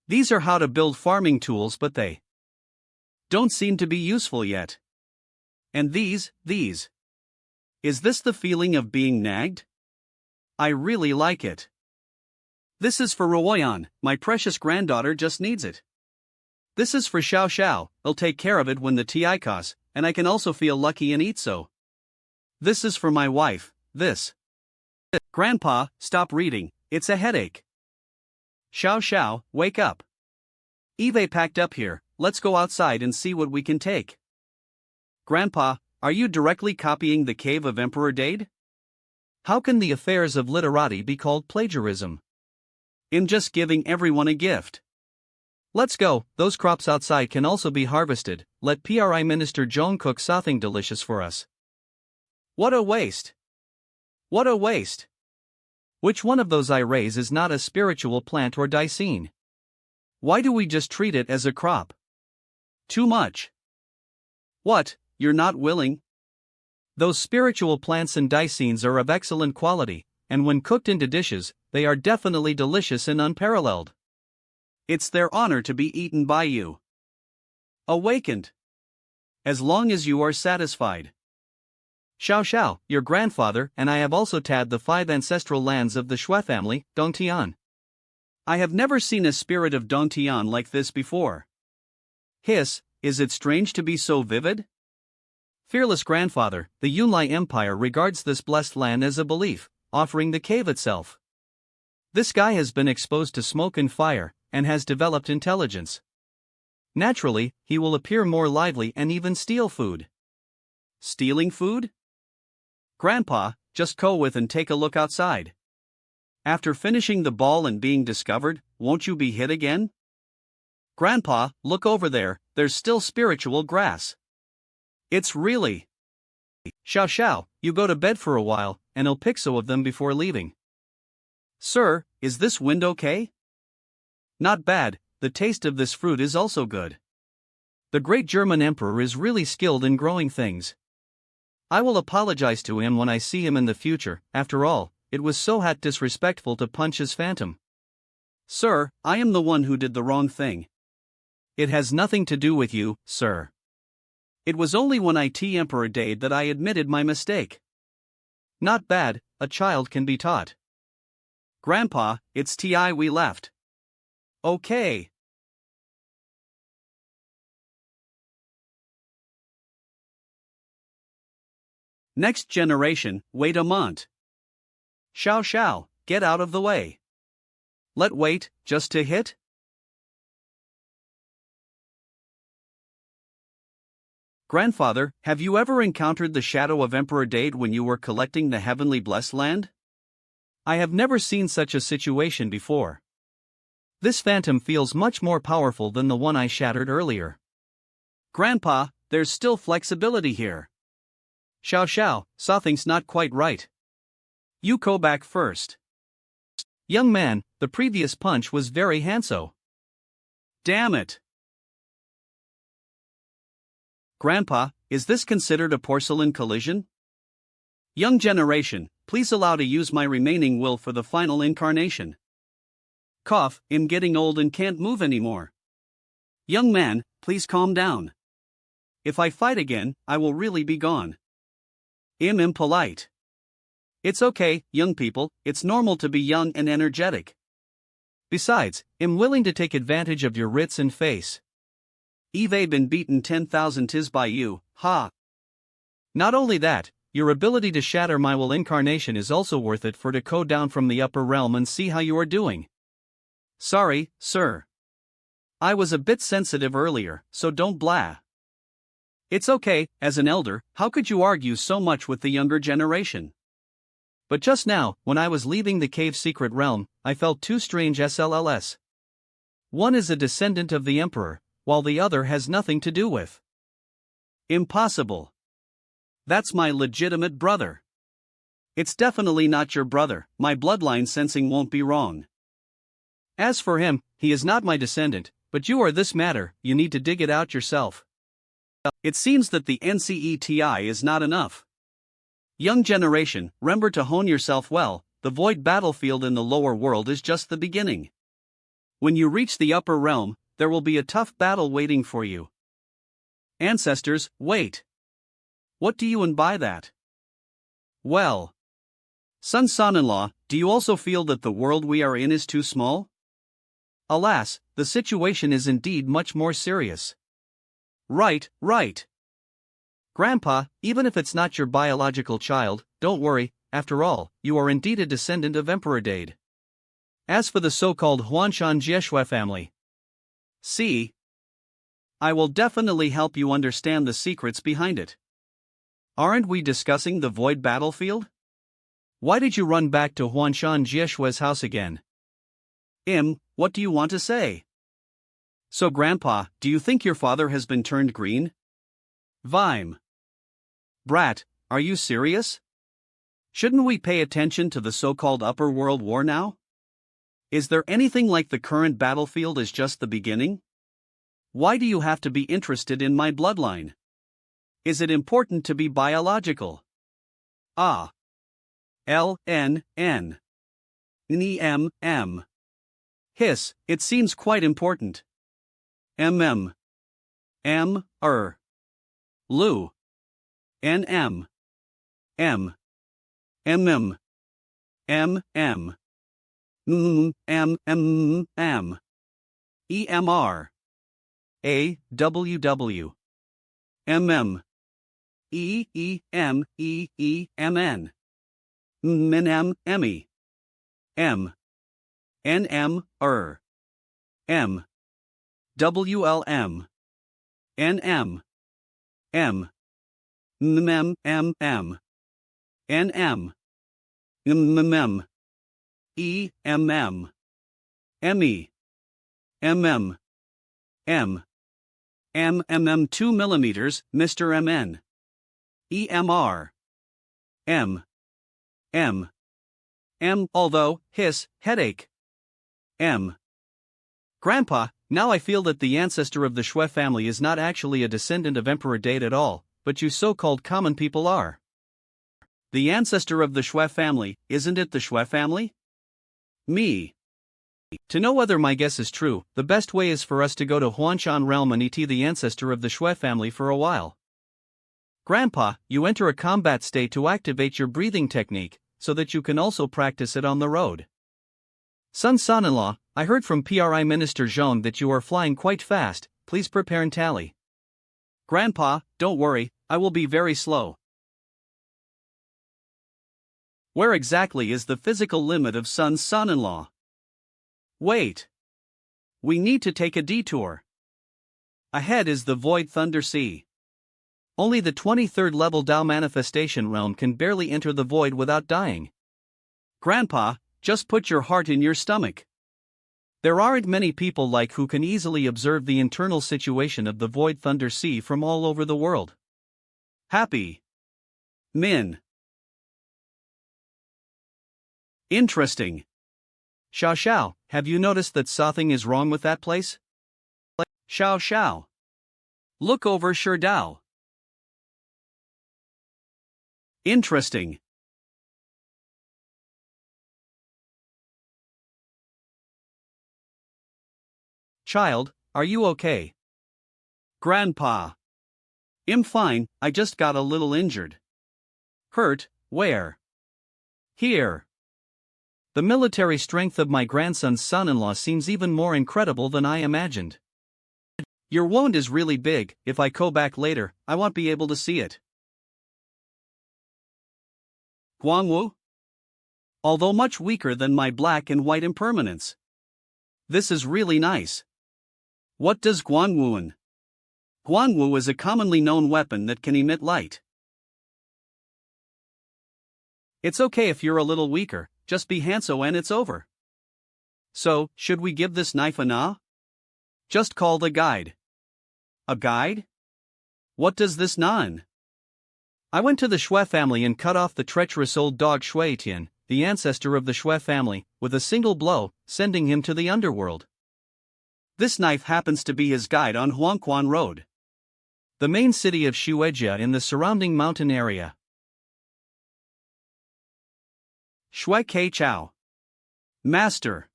These are how to build farming tools, but they don't seem to be useful yet. And these. Is this the feeling of being nagged? I really like it. This is for Ruoyan, my precious granddaughter just needs it. This is for Xiao, I'll take care of it when the TI costs, and I can also feel lucky and eat so. This is for my wife, this. Grandpa, stop reading, it's a headache. Xiao Xiao, wake up. Eve packed up here, let's go outside and see what we can take. Grandpa, are you directly copying the cave of Emperor Dade? How can the affairs of literati be called plagiarism? I'm just giving everyone a gift. Let's go, those crops outside can also be harvested, let PRI Minister Joan cook something delicious for us. What a waste! What a waste! Which one of those I raise is not a spiritual plant or daisine? Why do we just treat it as a crop? Too much. What, you're not willing? Those spiritual plants and daisines are of excellent quality, and when cooked into dishes, they are definitely delicious and unparalleled. It's their honor to be eaten by you. Awakened. As long as you are satisfied. Xiao Xiao, your grandfather and I have also tabbed the 5 ancestral lands of the Shui family, Dongtian. I have never seen a spirit of Dongtian like this before. Hiss, is it strange to be so vivid? Fearless grandfather, the Yunlai Empire regards this blessed land as a belief, offering the cave itself. This guy has been exposed to smoke and fire, and has developed intelligence. Naturally, he will appear more lively and even steal food. Stealing food? Grandpa, just go with and take a look outside. After finishing the ball and being discovered, won't you be hit again? Grandpa, look over there, there's still spiritual grass. It's really. Xiao Xiao, you go to bed for a while, and I'll pick some of them before leaving. Sir, is this wind okay? Not bad, the taste of this fruit is also good. The great German emperor is really skilled in growing things. I will apologize to him when I see him in the future. After all, it was so disrespectful to punch his phantom. Sir, I am the one who did the wrong thing. It has nothing to do with you, sir. It was only when I T Emperor Dade that I admitted my mistake. Not bad, a child can be taught. Grandpa, it's TI we left. Okay. Next generation, wait a month. Xiao Xiao, get out of the way. Let wait, just to hit? Grandfather, have you ever encountered the shadow of Emperor Dade when you were collecting the heavenly blessed land? I have never seen such a situation before. This phantom feels much more powerful than the one I shattered earlier. Grandpa, there's still flexibility here. Xiao Xiao, something's not quite right. You go back first. Young man, the previous punch was very handsome. Damn it. Grandpa, is this considered a porcelain collision? Young generation, please allow to use my remaining will for the final incarnation. Cough, I'm getting old and can't move anymore. Young man, please calm down. If I fight again, I will really be gone. I'm impolite. It's okay, young people, it's normal to be young and energetic. Besides, I'm willing to take advantage of your wits and face. Eve been beaten 10,000 tis by you, ha. Not only that, your ability to shatter my will incarnation is also worth it for to go down from the upper realm and see how you are doing. Sorry, sir. I was a bit sensitive earlier, so don't blah. It's okay, as an elder, how could you argue so much with the younger generation? But just now, when I was leaving the cave secret realm, I felt two strange SLLs. One is a descendant of the emperor, while the other has nothing to do with. Impossible. That's my legitimate brother. It's definitely not your brother, my bloodline sensing won't be wrong. As for him, he is not my descendant, but you are this matter, you need to dig it out yourself. It seems that the NCETI is not enough. Young generation, remember to hone yourself well, the void battlefield in the lower world is just the beginning. When you reach the upper realm, there will be a tough battle waiting for you. Ancestors, wait. What do you mean by that? Well. Son-in-law, do you also feel that the world we are in is too small? Alas, the situation is indeed much more serious. Right. Grandpa, even if it's not your biological child, don't worry, after all, you are indeed a descendant of Emperor Dade. As for the so-called Huanshan Jieshue family, see, I will definitely help you understand the secrets behind it. Aren't we discussing the void battlefield? Why did you run back to Huanshan Jieshue's house again? What do you want to say? So Grandpa, do you think your father has been turned green? Vime. Brat, are you serious? Shouldn't we pay attention to the so-called Upper World War now? Is there anything like the current battlefield is just the beginning? Why do you have to be interested in my bloodline? Is it important to be biological? Ah. LNN. NEM. Hiss, it seems quite important. MM. Lu. NM. M. MM. MM. EMR. AWW. MM. EEMEEMN. MNM Emmy. M. NM M. WLM. NM. M. NM. MMM. EMM. ME. MM. M. MMM 2 millimeters, Mr. MN. EMR. M. Although, hiss, headache. M. Grandpa, now I feel that the ancestor of the Shui family is not actually a descendant of Emperor Dade at all, but you so-called common people are. The ancestor of the Shui family, isn't it the Shui family? Me. To know whether my guess is true, the best way is for us to go to Huanshan realm and ET the ancestor of the Shui family for a while. Grandpa, you enter a combat state to activate your breathing technique, so that you can also practice it on the road. Son-in-law, I heard from PRI Minister Zhong that you are flying quite fast, please prepare and tally. Grandpa, don't worry, I will be very slow. Where exactly is the physical limit of son-in-law? Wait. We need to take a detour. Ahead is the Void Thunder Sea. Only the 23rd level Dao manifestation realm can barely enter the void without dying. Grandpa, just put your heart in your stomach. There aren't many people like who can easily observe the internal situation of the Void Thunder Sea from all over the world. Happy. Min. Interesting. Xiao, have you noticed that something is wrong with that place? Xiao. Look over Sherdao. Interesting. Child, are you okay? Grandpa. I'm fine, I just got a little injured. Hurt, where? Here. The military strength of my grandson's son-in-law seems even more incredible than I imagined. Your wound is really big, if I go back later, I won't be able to see it. Guangwu? Although much weaker than my black and white impermanence. This is really nice. What does Guangwuan? Guangwu is a commonly known weapon that can emit light. It's okay if you're a little weaker, just be Hanso and it's over. So, should we give this knife a nah? Just call the guide. A guide? What does this mean? I went to the Shui family and cut off the treacherous old dog Shui Tian, the ancestor of the Shui family, with a single blow, sending him to the underworld. This knife happens to be his guide on Huangquan Road, the main city of Shuijia in the surrounding mountain area. Shui Ke Chao. Master.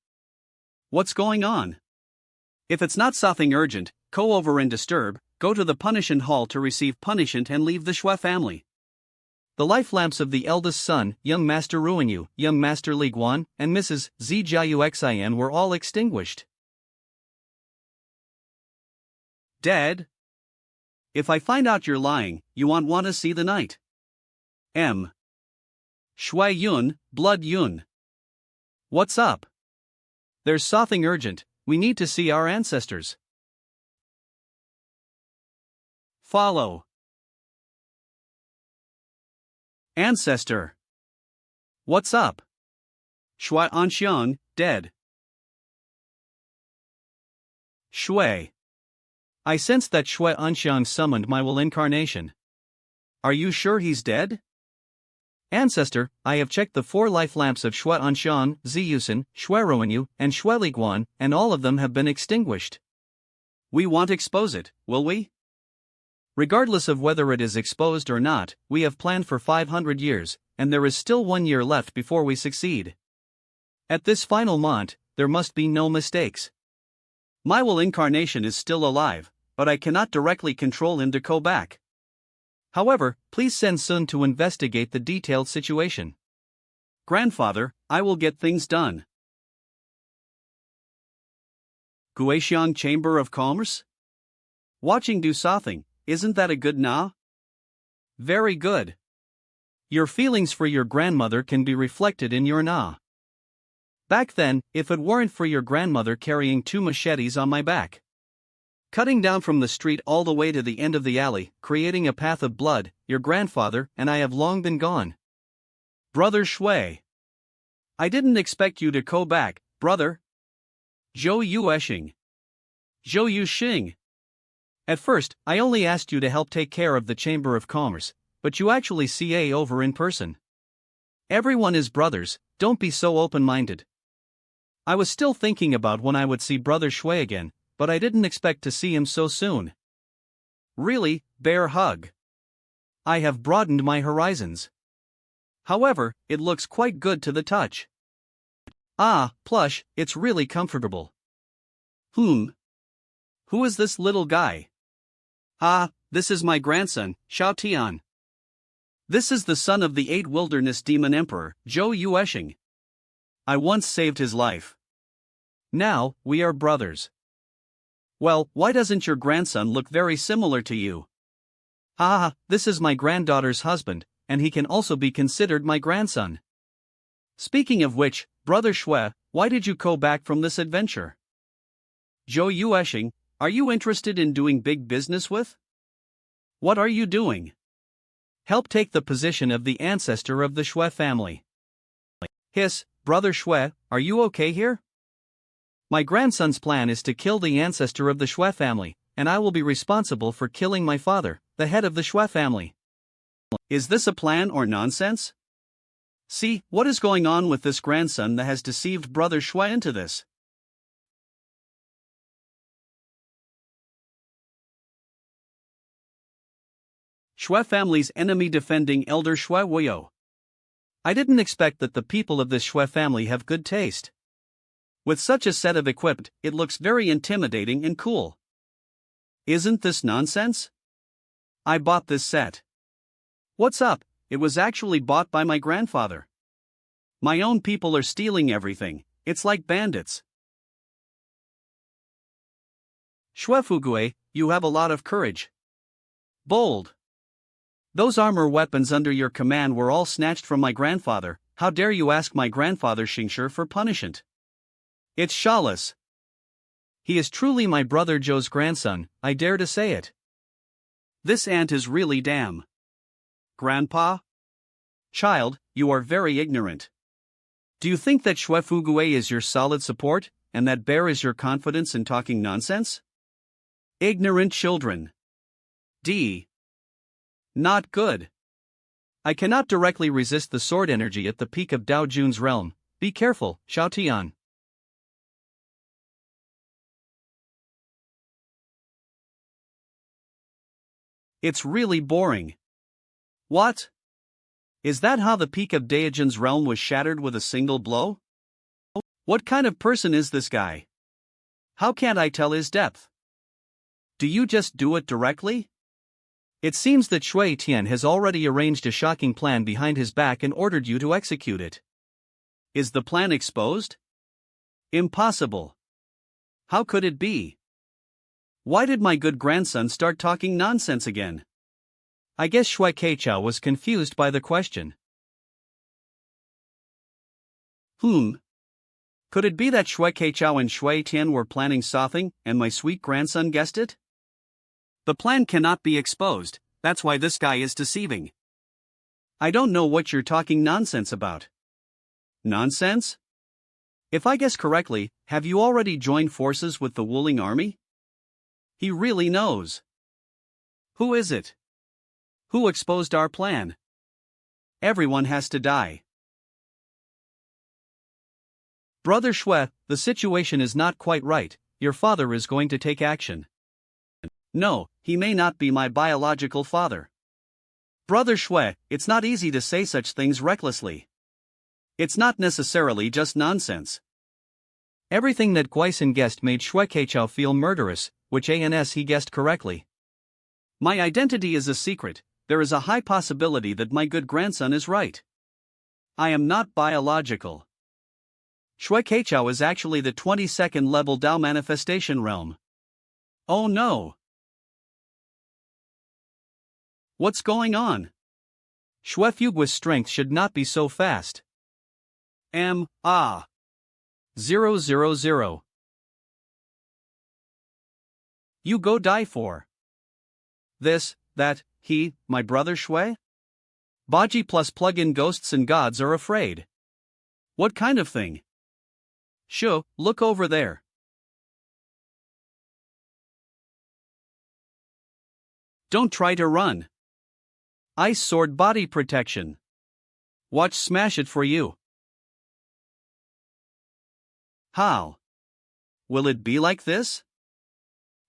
What's going on? If it's not something urgent, go over and disturb, go to the punishment hall to receive punishment and leave the Shui family. The life lamps of the eldest son, young Master Ruingyu, young Master Li Guan, and Mrs. Zijiayu Xin were all extinguished. Dead? If I find out you're lying, you won't want to see the night. M. Shui Yun, Blood Yun. What's up? There's something urgent, we need to see our ancestors. Follow. Ancestor. What's up? Shui Anxiang, dead. Shui. I sense that Shui Anxiang summoned my will incarnation. Are you sure he's dead? Ancestor, I have checked the 4 life lamps of Shui Anxiang, Ziyusen, Shui Ruanyu, and Shui Liguan, and all of them have been extinguished. We won't expose it, will we? Regardless of whether it is exposed or not, we have planned for 500 years, and there is still 1 year left before we succeed. At this final moment, there must be no mistakes. My will incarnation is still alive, but I cannot directly control him to go back. However, please send Sun to investigate the detailed situation. Grandfather, I will get things done. Guixiang Chamber of Commerce? Watching do something, isn't that a good na? Very good. Your feelings for your grandmother can be reflected in your na. Back then, if it weren't for your grandmother carrying 2 machetes on my back, cutting down from the street all the way to the end of the alley, creating a path of blood, your grandfather and I have long been gone. Brother Shui. I didn't expect you to go back, brother. Zhou Yueshing. Zhou Yuxing. At first, I only asked you to help take care of the Chamber of Commerce, but you actually CA over in person. Everyone is brothers, don't be so open-minded. I was still thinking about when I would see Brother Shui again, but I didn't expect to see him so soon. Really, bear hug. I have broadened my horizons. However, it looks quite good to the touch. Ah, plush, it's really comfortable. Who is this little guy? Ah, this is my grandson, Xiao Tian. This is the son of the 8 wilderness demon emperor, Zhou Yueshing. I once saved his life. Now, we are brothers. Well, why doesn't your grandson look very similar to you? Ah, this is my granddaughter's husband, and he can also be considered my grandson. Speaking of which, Brother Shui, why did you go back from this adventure? Zhou Yueshing, are you interested in doing big business with? What are you doing? Help take the position of the ancestor of the Shui family. Hiss, Brother Shui, are you okay here? My grandson's plan is to kill the ancestor of the Shui family, and I will be responsible for killing my father, the head of the Shui family. Is this a plan or nonsense? See, what is going on with this grandson that has deceived Brother Shui into this? Shui family's enemy defending Elder Shui Wuyo. I didn't expect that the people of this Shui family have good taste. With such a set of equipment, it looks very intimidating and cool. Isn't this nonsense? I bought this set. What's up? It was actually bought by my grandfather. My own people are stealing everything, it's like bandits. Shui Fugue, you have a lot of courage. Bold. Those armor weapons under your command were all snatched from my grandfather. How dare you ask my grandfather Xingshi for punishment? It's Shawless. He is truly my brother Zhou's grandson, I dare to say it. This ant is really damn. Grandpa? Child, you are very ignorant. Do you think that Shui Fugue is your solid support, and that bear is your confidence in talking nonsense? Ignorant children. D. Not good. I cannot directly resist the sword energy at the peak of Dao Jun's realm. Be careful, Xiao Tian. It's really boring. What? Is that how the peak of Daijin's realm was shattered with a single blow? What kind of person is this guy? How can't I tell his depth? Do you just do it directly? It seems that Shui Tian has already arranged a shocking plan behind his back and ordered you to execute it. Is the plan exposed? Impossible. How could it be? Why did my good grandson start talking nonsense again? I guess Shui Keichao was confused by the question. Could it be that Shui Keichao and Shui Tian were planning something, and my sweet grandson guessed it? The plan cannot be exposed, that's why this guy is deceiving. I don't know what you're talking nonsense about. Nonsense? If I guess correctly, have you already joined forces with the Wuling army? He really knows. Who is it? Who exposed our plan? Everyone has to die. Brother Shui, the situation is not quite right. Your father is going to take action. No, he may not be my biological father. Brother Shui, it's not easy to say such things recklessly. It's not necessarily just nonsense. Everything that Guisen guessed made Shui Keichao feel murderous, which he guessed correctly. My identity is a secret. There is a high possibility that my good grandson is right. I am not biological. Shui Keichao is actually the 22nd level Dao manifestation realm. Oh no! What's going on? Shui Fugui's strength should not be so fast. 000. You go die for this, that, he, my brother Shui? Baji plus plug-in ghosts and gods are afraid. What kind of thing? Shu, look over there. Don't try to run. Ice sword body protection. Watch smash it for you. How? Will it be like this?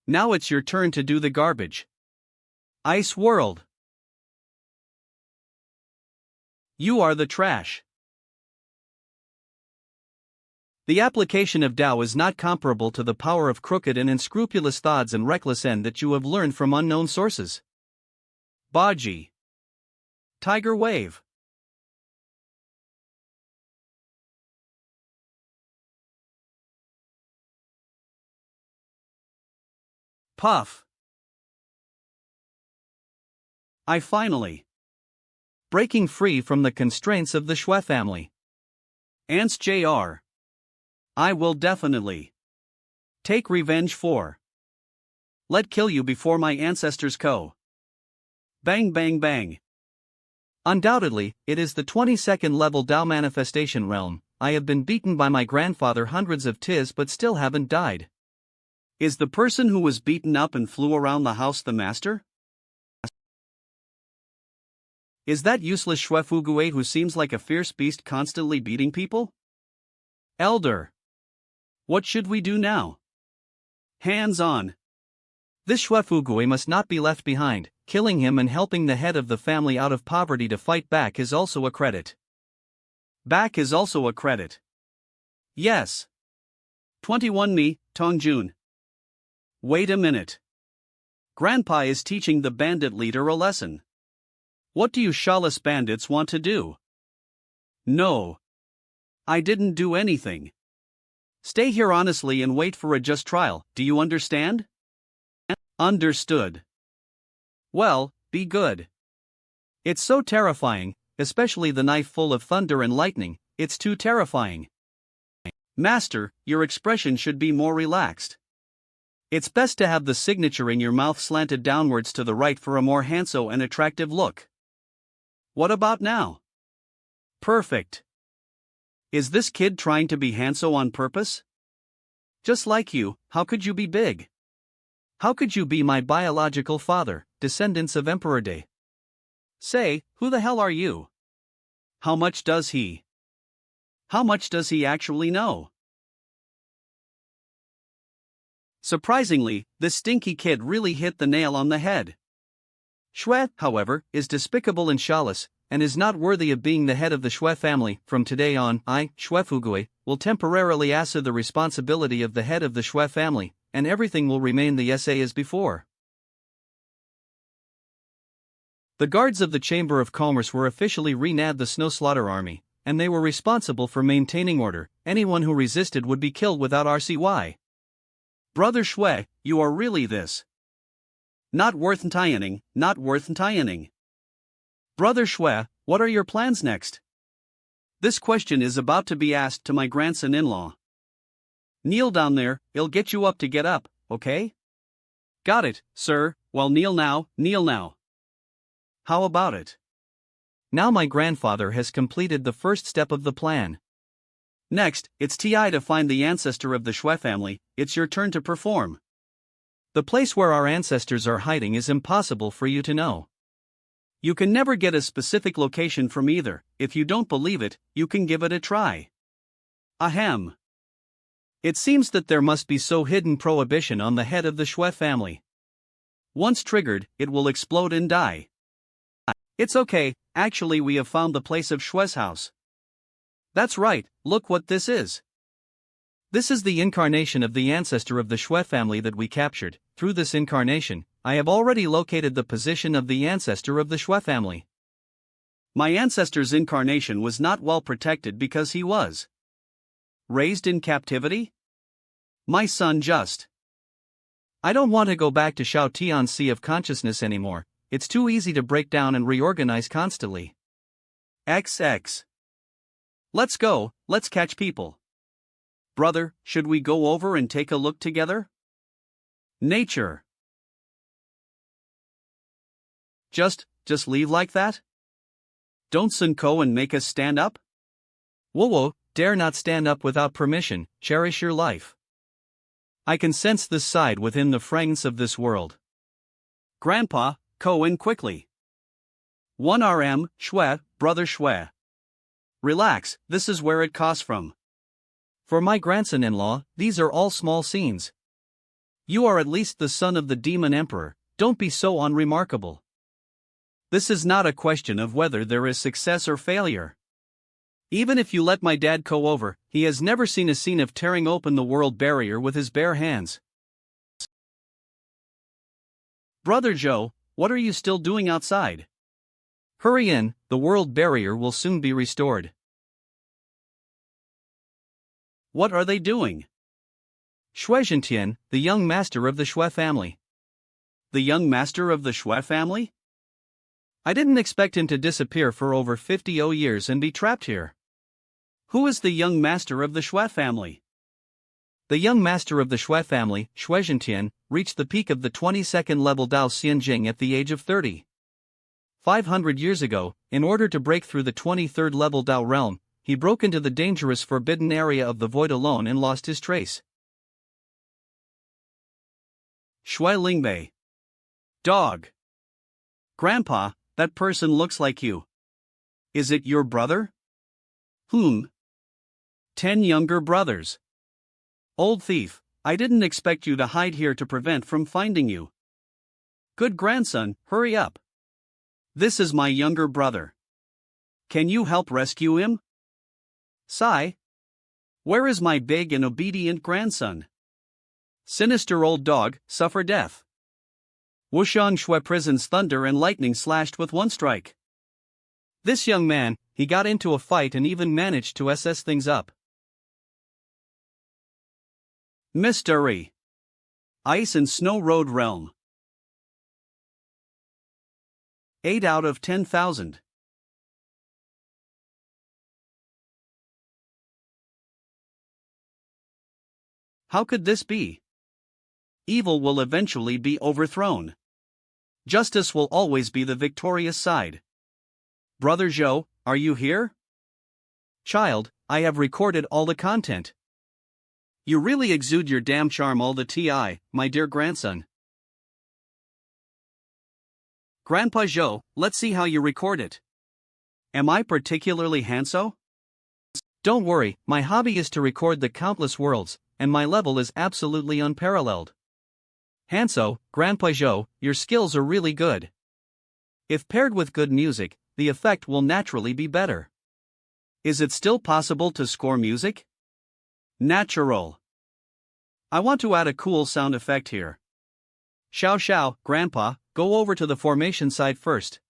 Now it's your turn to do the garbage. Ice world. You are the trash. The application of Tao is not comparable to the power of crooked and unscrupulous thoughts and reckless end that you have learned from unknown sources. Baji. Tiger wave. Puff. I finally. Breaking free from the constraints of the Shui family. Ants Jr. I will definitely take revenge for. Let kill you before my ancestors go. Bang bang bang. Undoubtedly, it is the 22nd level Dao manifestation realm. I have been beaten by my grandfather hundreds of tis but still haven't died. Is the person who was beaten up and flew around the house the master? Is that useless Shui Fugue who seems like a fierce beast constantly beating people? Elder. What should we do now? Hands on. This Shui Fugue must not be left behind. Killing him and helping the head of the family out of poverty to fight back is also a credit. Back is also a credit. Yes. 21 Me, Tongjun. Wait a minute. Grandpa is teaching the bandit leader a lesson. What do you shawless bandits want to do? No. I didn't do anything. Stay here honestly and wait for a just trial, do you understand? Understood. Well, be good. It's so terrifying, especially the knife full of thunder and lightning, it's too terrifying. Master, your expression should be more relaxed. It's best to have the signature in your mouth slanted downwards to the right for a more handsome and attractive look. What about now? Perfect. Is this kid trying to be handsome on purpose? Just like you, how could you be big? How could you be my biological father, descendants of Emperor Day? Say, who the hell are you? How much does he? How much does he actually know? Surprisingly, this stinky kid really hit the nail on the head. Shui, however, is despicable and shawless, and is not worthy of being the head of the Shui family. From today on, I, Shui Fugue, will temporarily assume the responsibility of the head of the Shui family, and everything will remain the same as before. The guards of the Chamber of Commerce were officially renamed the Snow Slaughter Army, and they were responsible for maintaining order. Anyone who resisted would be killed without RCY. Brother Shui, you are really this. Not worth tying, not worth tying. Brother Shui, what are your plans next? This question is about to be asked to my grandson-in-law. Kneel down there, I'll get you up to get up, okay? Got it, sir. Well, kneel now, kneel now. How about it? Now my grandfather has completed the first step of the plan. Next, it's TI to find the ancestor of the Shwe family. It's your turn to perform. The place where our ancestors are hiding is impossible for you to know. You can never get a specific location from either. If you don't believe it, you can give it a try. Ahem. It seems that there must be so hidden prohibition on the head of the Shwe family. Once triggered, it will explode and die. It's okay, actually we have found the place of Shwe's house. That's right, look what this is. This is the incarnation of the ancestor of the Shwe family that we captured. Through this incarnation, I have already located the position of the ancestor of the Shwe family. My ancestor's incarnation was not well protected because he was raised in captivity? My son just. I don't want to go back to Shao Tian's Sea of Consciousness anymore. It's too easy to break down and reorganize constantly. XX. Let's go, let's catch people. Brother, should we go over and take a look together? Nature. Just leave like that? Don't Sunko and make us stand up? Whoa, dare not stand up without permission, cherish your life. I can sense this side within the fragrance of this world. Grandpa, go in quickly. 1RM, Shwe, brother Shwe. Relax, this is where it costs from. For my grandson-in-law, these are all small scenes. You are at least the son of the demon emperor, don't be so unremarkable. This is not a question of whether there is success or failure. Even if you let my dad go over, he has never seen a scene of tearing open the world barrier with his bare hands. Brother Joe, what are you still doing outside? Hurry in, the world barrier will soon be restored. What are they doing? Shwe Zhentian, the young master of the Shwe family. The young master of the Shwe family? I didn't expect him to disappear for over 50 years and be trapped here. Who is the young master of the Shwe family? The young master of the Shwe family, Shwe Zhentian, reached the peak of the 22nd level Dao Xianjing at the age of 30. 500 years ago, in order to break through the 23rd level Dao realm, he broke into the dangerous forbidden area of the void alone and lost his trace. Shwe Lingbei. Dog. Grandpa, that person looks like you. Is it your brother? 10 younger brothers. Old thief, I didn't expect you to hide here to prevent from finding you. Good grandson, hurry up. This is my younger brother. Can you help rescue him? Sai. Where is my big and obedient grandson? Sinister old dog, suffer death. Wushan Shwe prison's thunder and lightning slashed with one strike. This young man, he got into a fight and even managed to SS things up. Mystery. Ice and Snow Road Realm. 8 out of 10,000. How could this be? Evil will eventually be overthrown. Justice will always be the victorious side. Brother Joe, are you here? Child, I have recorded all the content. You really exude your damn charm all the TI, my dear grandson. Grandpa Joe, let's see how you record it. Am I particularly handsome? Don't worry, my hobby is to record the countless worlds, and my level is absolutely unparalleled. Hanso, Grandpa Joe, your skills are really good. If paired with good music, the effect will naturally be better. Is it still possible to score music? Natural. I want to add a cool sound effect here. Xiao, Grandpa, go over to the formation side first.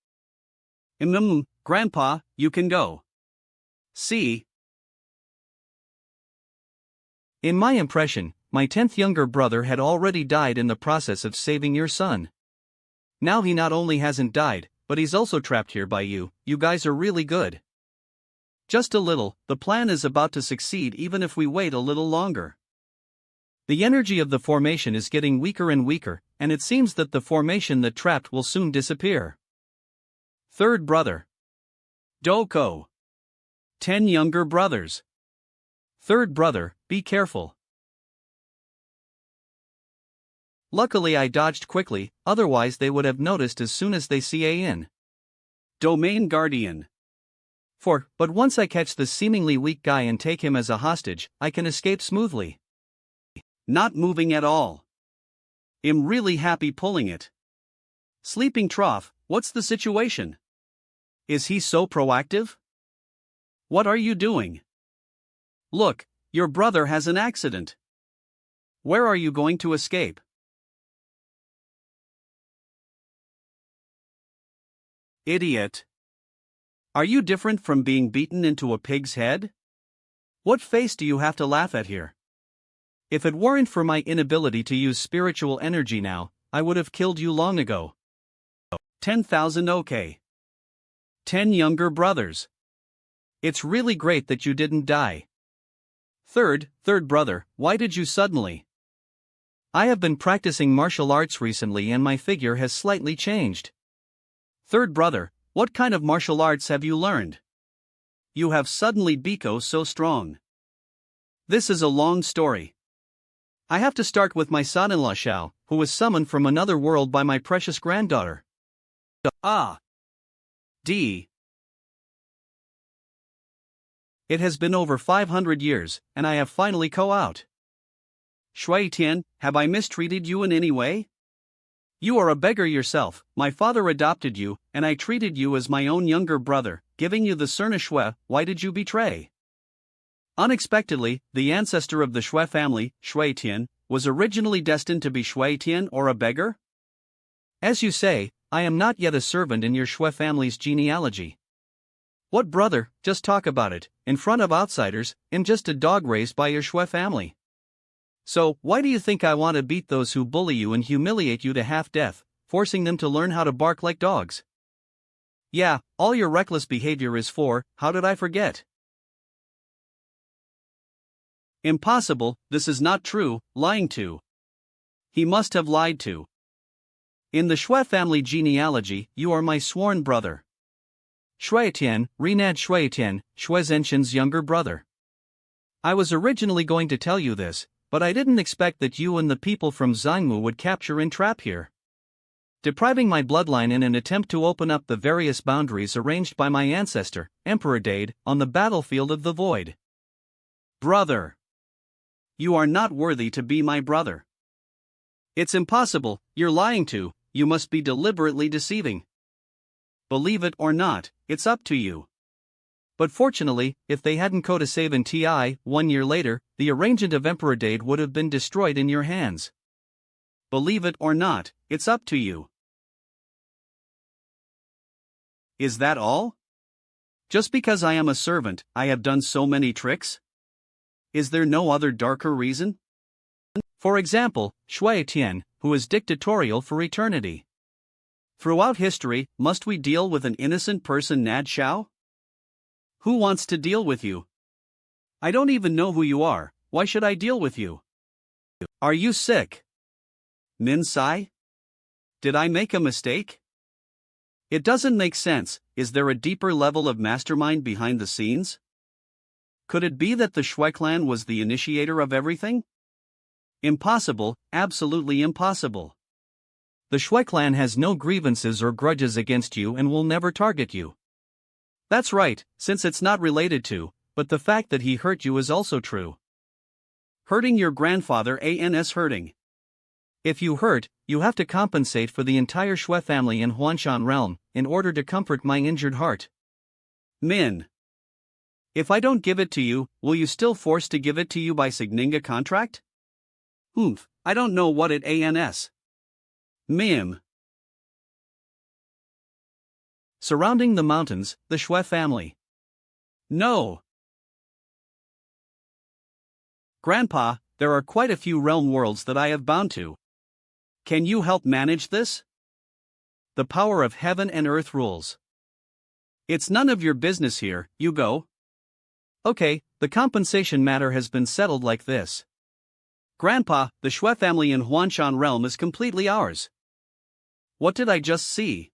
Grandpa, you can go. See. In my impression, my 10th younger brother had already died in the process of saving your son. Now he not only hasn't died, but he's also trapped here by you. You guys are really good. Just a little, the plan is about to succeed even if we wait a little longer. The energy of the formation is getting weaker and weaker, and it seems that the formation that trapped will soon disappear. Third brother. Doko. 10 younger brothers. Third brother, be careful. Luckily I dodged quickly, otherwise they would have noticed as soon as they see a in. Domain guardian. But once I catch the seemingly weak guy and take him as a hostage, I can escape smoothly. Not moving at all. I'm really happy pulling it. Sleeping trough, what's the situation? Is he so proactive? What are you doing? Look, your brother has an accident. Where are you going to escape? Idiot. Are you different from being beaten into a pig's head? What face do you have to laugh at here? If it weren't for my inability to use spiritual energy now, I would have killed you long ago. 10,000 okay. 10 younger brothers. It's really great that you didn't die. Third brother, why did you suddenly? I have been practicing martial arts recently and my figure has slightly changed. Third brother, what kind of martial arts have you learned? You have suddenly become so strong. This is a long story. I have to start with my son-in-law Xiao, who was summoned from another world by my precious granddaughter. It has been over 500 years, and I have finally come out. Shui Tian, have I mistreated you in any way? You are a beggar yourself. My father adopted you, and I treated you as my own younger brother, giving you the Suna Shui. Why did you betray? Unexpectedly, the ancestor of the Shui family, Shui Tian, was originally destined to be Shui Tian or a beggar? As you say, I am not yet a servant in your Shui family's genealogy. What brother, just talk about it, in front of outsiders, I'm just a dog raised by your Shui family. So, why do you think I want to beat those who bully you and humiliate you to half-death, forcing them to learn how to bark like dogs? Yeah, all your reckless behavior is for, how did I forget? Impossible, this is not true, lying to. He must have lied to. In the Shui family genealogy, you are my sworn brother. Shui Tian, Renad Shui Tian, Shui Zhenshin's younger brother. I was originally going to tell you this, but I didn't expect that you and the people from Zhangmu would capture and trap here. Depriving my bloodline in an attempt to open up the various boundaries arranged by my ancestor, Emperor Dade, on the battlefield of the void. Brother! You are not worthy to be my brother. It's impossible, you're lying to, you must be deliberately deceiving. Believe it or not, it's up to you. But fortunately, if they hadn't Kota Saven Ti, 1 year later, the arrangement of Emperor Dade would have been destroyed in your hands. Believe it or not, it's up to you. Is that all? Just because I am a servant, I have done so many tricks? Is there no other darker reason? For example, Shui Tian, who is dictatorial for eternity. Throughout history, must we deal with an innocent person, Nad Xiao? Who wants to deal with you? I don't even know who you are, why should I deal with you? Are you sick? Min Sai? Did I make a mistake? It doesn't make sense, is there a deeper level of mastermind behind the scenes? Could it be that the Shui clan was the initiator of everything? Impossible, absolutely impossible. The Shui clan has no grievances or grudges against you and will never target you. That's right, since it's not related to, but the fact that he hurt you is also true. Hurting your grandfather ans hurting. If you hurt, you have to compensate for the entire Shui family in Huanshan realm, in order to comfort my injured heart. Min. If I don't give it to you, will you still force to give it to you by Signinga contract? I don't know what it ans. Mim. Surrounding the mountains, the Shui family. No. Grandpa, there are quite a few realm worlds that I have bound to. Can you help manage this? The power of heaven and earth rules. It's none of your business here, you go. Okay, the compensation matter has been settled like this. Grandpa, the Shui family in Huanshan realm is completely ours. What did I just see?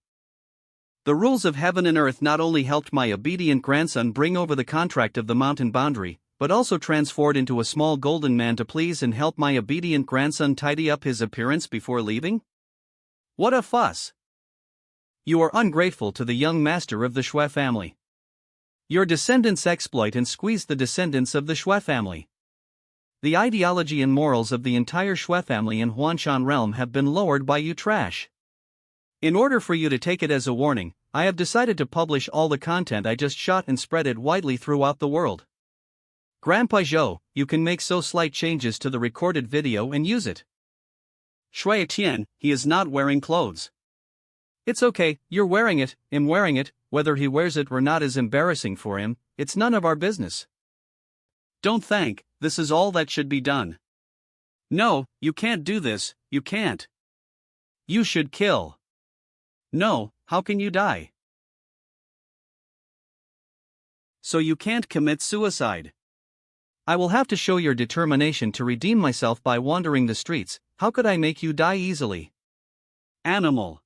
The rules of heaven and earth not only helped my obedient grandson bring over the contract of the mountain boundary, but also transformed into a small golden man to please and help my obedient grandson tidy up his appearance before leaving? What a fuss! You are ungrateful to the young master of the Shui family. Your descendants exploit and squeeze the descendants of the Shui family. The ideology and morals of the entire Shui family in Huanshan realm have been lowered by you trash. In order for you to take it as a warning, I have decided to publish all the content I just shot and spread it widely throughout the world. Grandpa Zhou, you can make so slight changes to the recorded video and use it. Shui Tian, he is not wearing clothes. It's okay, you're wearing it, I'm wearing it, whether he wears it or not is embarrassing for him, it's none of our business. Don't think, this is all that should be done. No, you can't do this, you can't. You should kill. No, how can you die? So you can't commit suicide. I will have to show your determination to redeem myself by wandering the streets. How could I make you die easily? Animal.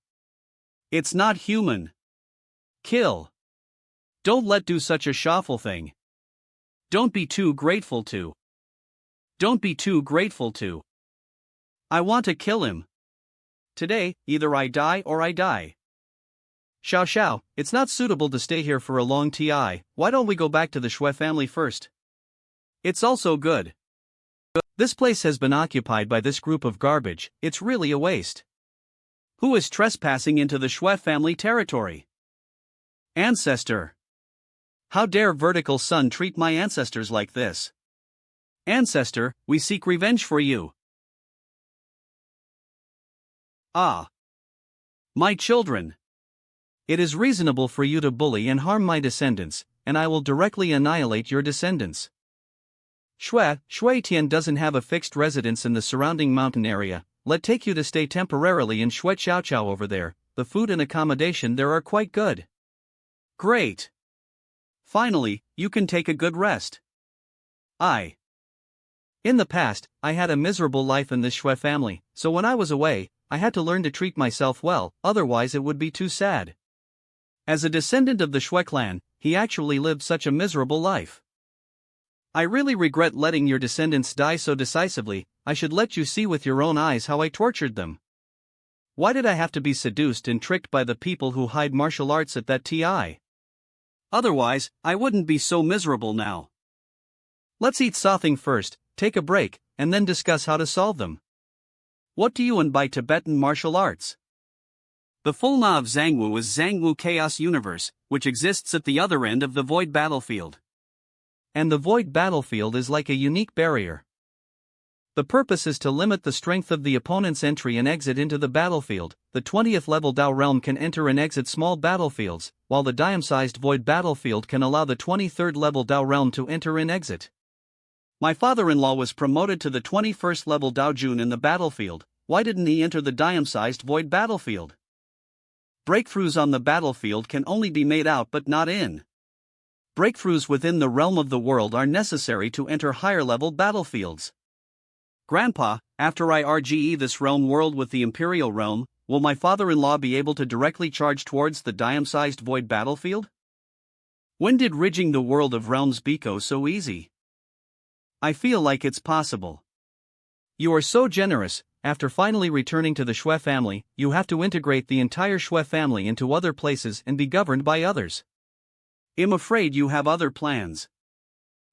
It's not human. Kill. Don't let do such a shuffle thing. Don't be too grateful to. Don't be too grateful to. I want to kill him. Today, either I die or I die. Xiao Xiao, it's not suitable to stay here for a long TI, why don't we go back to the Shui family first? It's also good. This place has been occupied by this group of garbage, it's really a waste. Who is trespassing into the Shui family territory? Ancestor. How dare vertical sun treat my ancestors like this? Ancestor, we seek revenge for you. Ah. My children. It is reasonable for you to bully and harm my descendants, and I will directly annihilate your descendants. Shui Tian doesn't have a fixed residence in the surrounding mountain area, let take you to stay temporarily in Shui Chao Chao over there, the food and accommodation there are quite good. Great. Finally, you can take a good rest. In the past, I had a miserable life in this Shui family, so when I was away, I had to learn to treat myself well, otherwise it would be too sad. As a descendant of the Shui clan, he actually lived such a miserable life. I really regret letting your descendants die so decisively, I should let you see with your own eyes how I tortured them. Why did I have to be seduced and tricked by the people who hide martial arts at that TI? Otherwise, I wouldn't be so miserable now. Let's eat something first, take a break, and then discuss how to solve them. What do you mean by Tibetan martial arts? The full name of Zhangwu is Zhangwu Chaos Universe, which exists at the other end of the void battlefield. And the void battlefield is like a unique barrier. The purpose is to limit the strength of the opponent's entry and exit into the battlefield. The 20th level Dao realm can enter and exit small battlefields, while the dime-sized void battlefield can allow the 23rd level Dao realm to enter and exit. My father-in-law was promoted to the 21st level Dao Jun in the battlefield, why didn't he enter the dime-sized void battlefield? Breakthroughs on the battlefield can only be made out but not in. Breakthroughs within the realm of the world are necessary to enter higher-level battlefields. Grandpa, after I RGE this realm world with the Imperial realm, will my father-in-law be able to directly charge towards the dime-sized void battlefield? When did ridging the world of realms become so easy? I feel like it's possible. You are so generous. After finally returning to the Shui family, you have to integrate the entire Shui family into other places and be governed by others. I'm afraid you have other plans.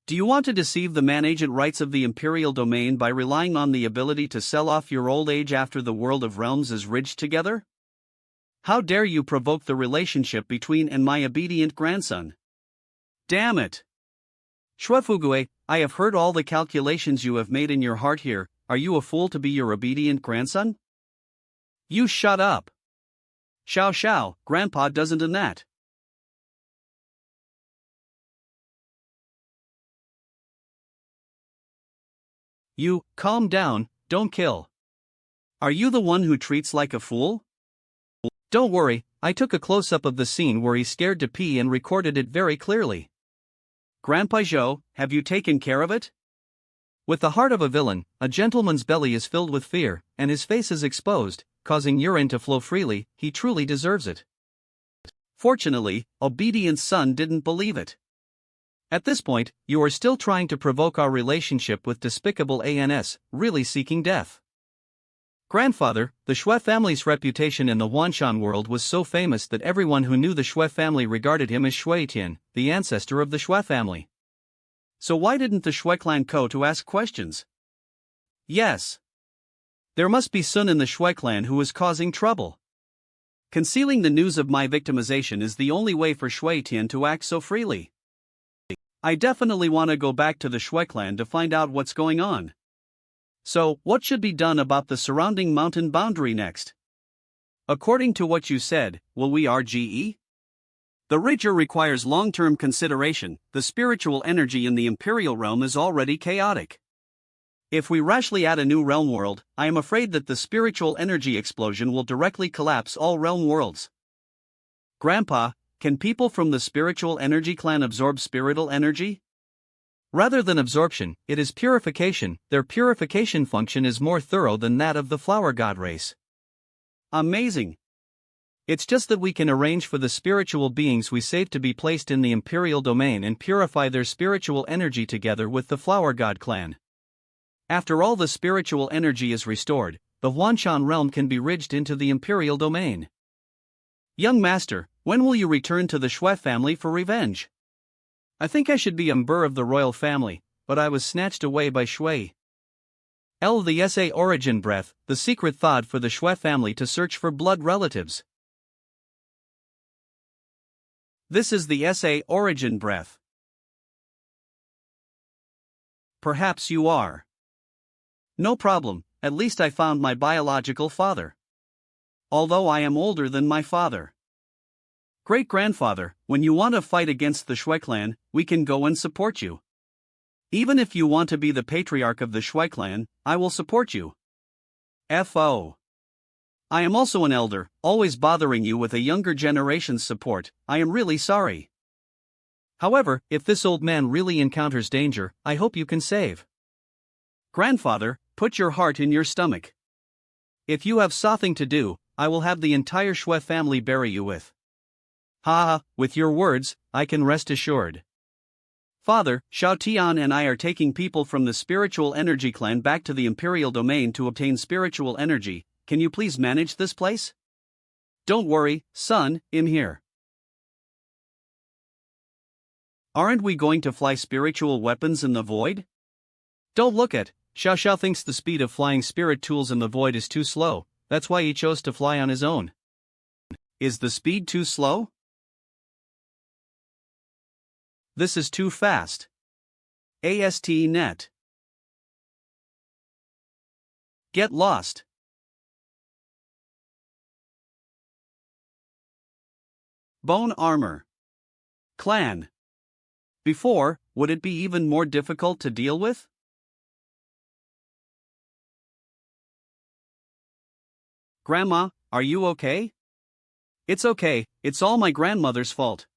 Do you want to deceive the man-agent rights of the Imperial domain by relying on the ability to sell off your old age after the world of realms is ridged together? How dare you provoke the relationship between and my obedient grandson? Damn it! Shui Fugue, I have heard all the calculations you have made in your heart here, are you a fool to be your obedient grandson? You shut up! Xiao Xiao, Grandpa doesn't do that. You, calm down, don't kill. Are you the one who treats like a fool? Don't worry, I took a close-up of the scene where he's scared to pee and recorded it very clearly. Grandpa Zhou, have you taken care of it? With the heart of a villain, a gentleman's belly is filled with fear, and his face is exposed, causing urine to flow freely. He truly deserves it. Fortunately, Obedient's son didn't believe it. At this point, you are still trying to provoke our relationship with despicable ANS, really seeking death. Grandfather, the Shui family's reputation in the Wanshan world was so famous that everyone who knew the Shui family regarded him as Shui Tian, the ancestor of the Shui family. So why didn't the Shui clan go to ask questions? Yes. There must be Sun in the Shui clan who is causing trouble. Concealing the news of my victimization is the only way for Shui Tian to act so freely. I definitely want to go back to the Shui clan to find out what's going on. So, what should be done about the surrounding mountain boundary next? According to what you said, will we RGE? The Ridger requires long-term consideration. The spiritual energy in the Imperial realm is already chaotic. If we rashly add a new realm world, I am afraid that the spiritual energy explosion will directly collapse all realm worlds. Grandpa, can people from the spiritual energy clan absorb spiritual energy? Rather than absorption, it is purification. Their purification function is more thorough than that of the flower god race. Amazing. It's just that we can arrange for the spiritual beings we save to be placed in the Imperial domain and purify their spiritual energy together with the flower god clan. After all the spiritual energy is restored, the Wanshan realm can be ridged into the Imperial domain. Young master, when will you return to the Shui family for revenge? I think I should be a member of the royal family, but I was snatched away by Shui. The SA origin breath, the secret thought for the Shui family to search for blood relatives. This is the SA origin breath. Perhaps you are. No problem, at least I found my biological father. Although I am older than my father. Great-grandfather, when you want to fight against the Shui clan, we can go and support you. Even if you want to be the patriarch of the Shui clan, I will support you. FO. I am also an elder, always bothering you with a younger generation's support. I am really sorry. However, if this old man really encounters danger, I hope you can save. Grandfather, put your heart in your stomach. If you have something to do, I will have the entire Shui family bury you with. Ha, with your words, I can rest assured. Father, Xiao Tian and I are taking people from the spiritual energy clan back to the Imperial domain to obtain spiritual energy. Can you please manage this place? Don't worry, son, I'm here. Aren't we going to fly spiritual weapons in the void? Don't look at, Xiao thinks the speed of flying spirit tools in the void is too slow, that's why he chose to fly on his own. Is the speed too slow? This is too fast. AST net. Get lost. Bone armor. Clan. Before, would it be even more difficult to deal with? Grandma, are you okay? It's okay, it's all my grandmother's fault.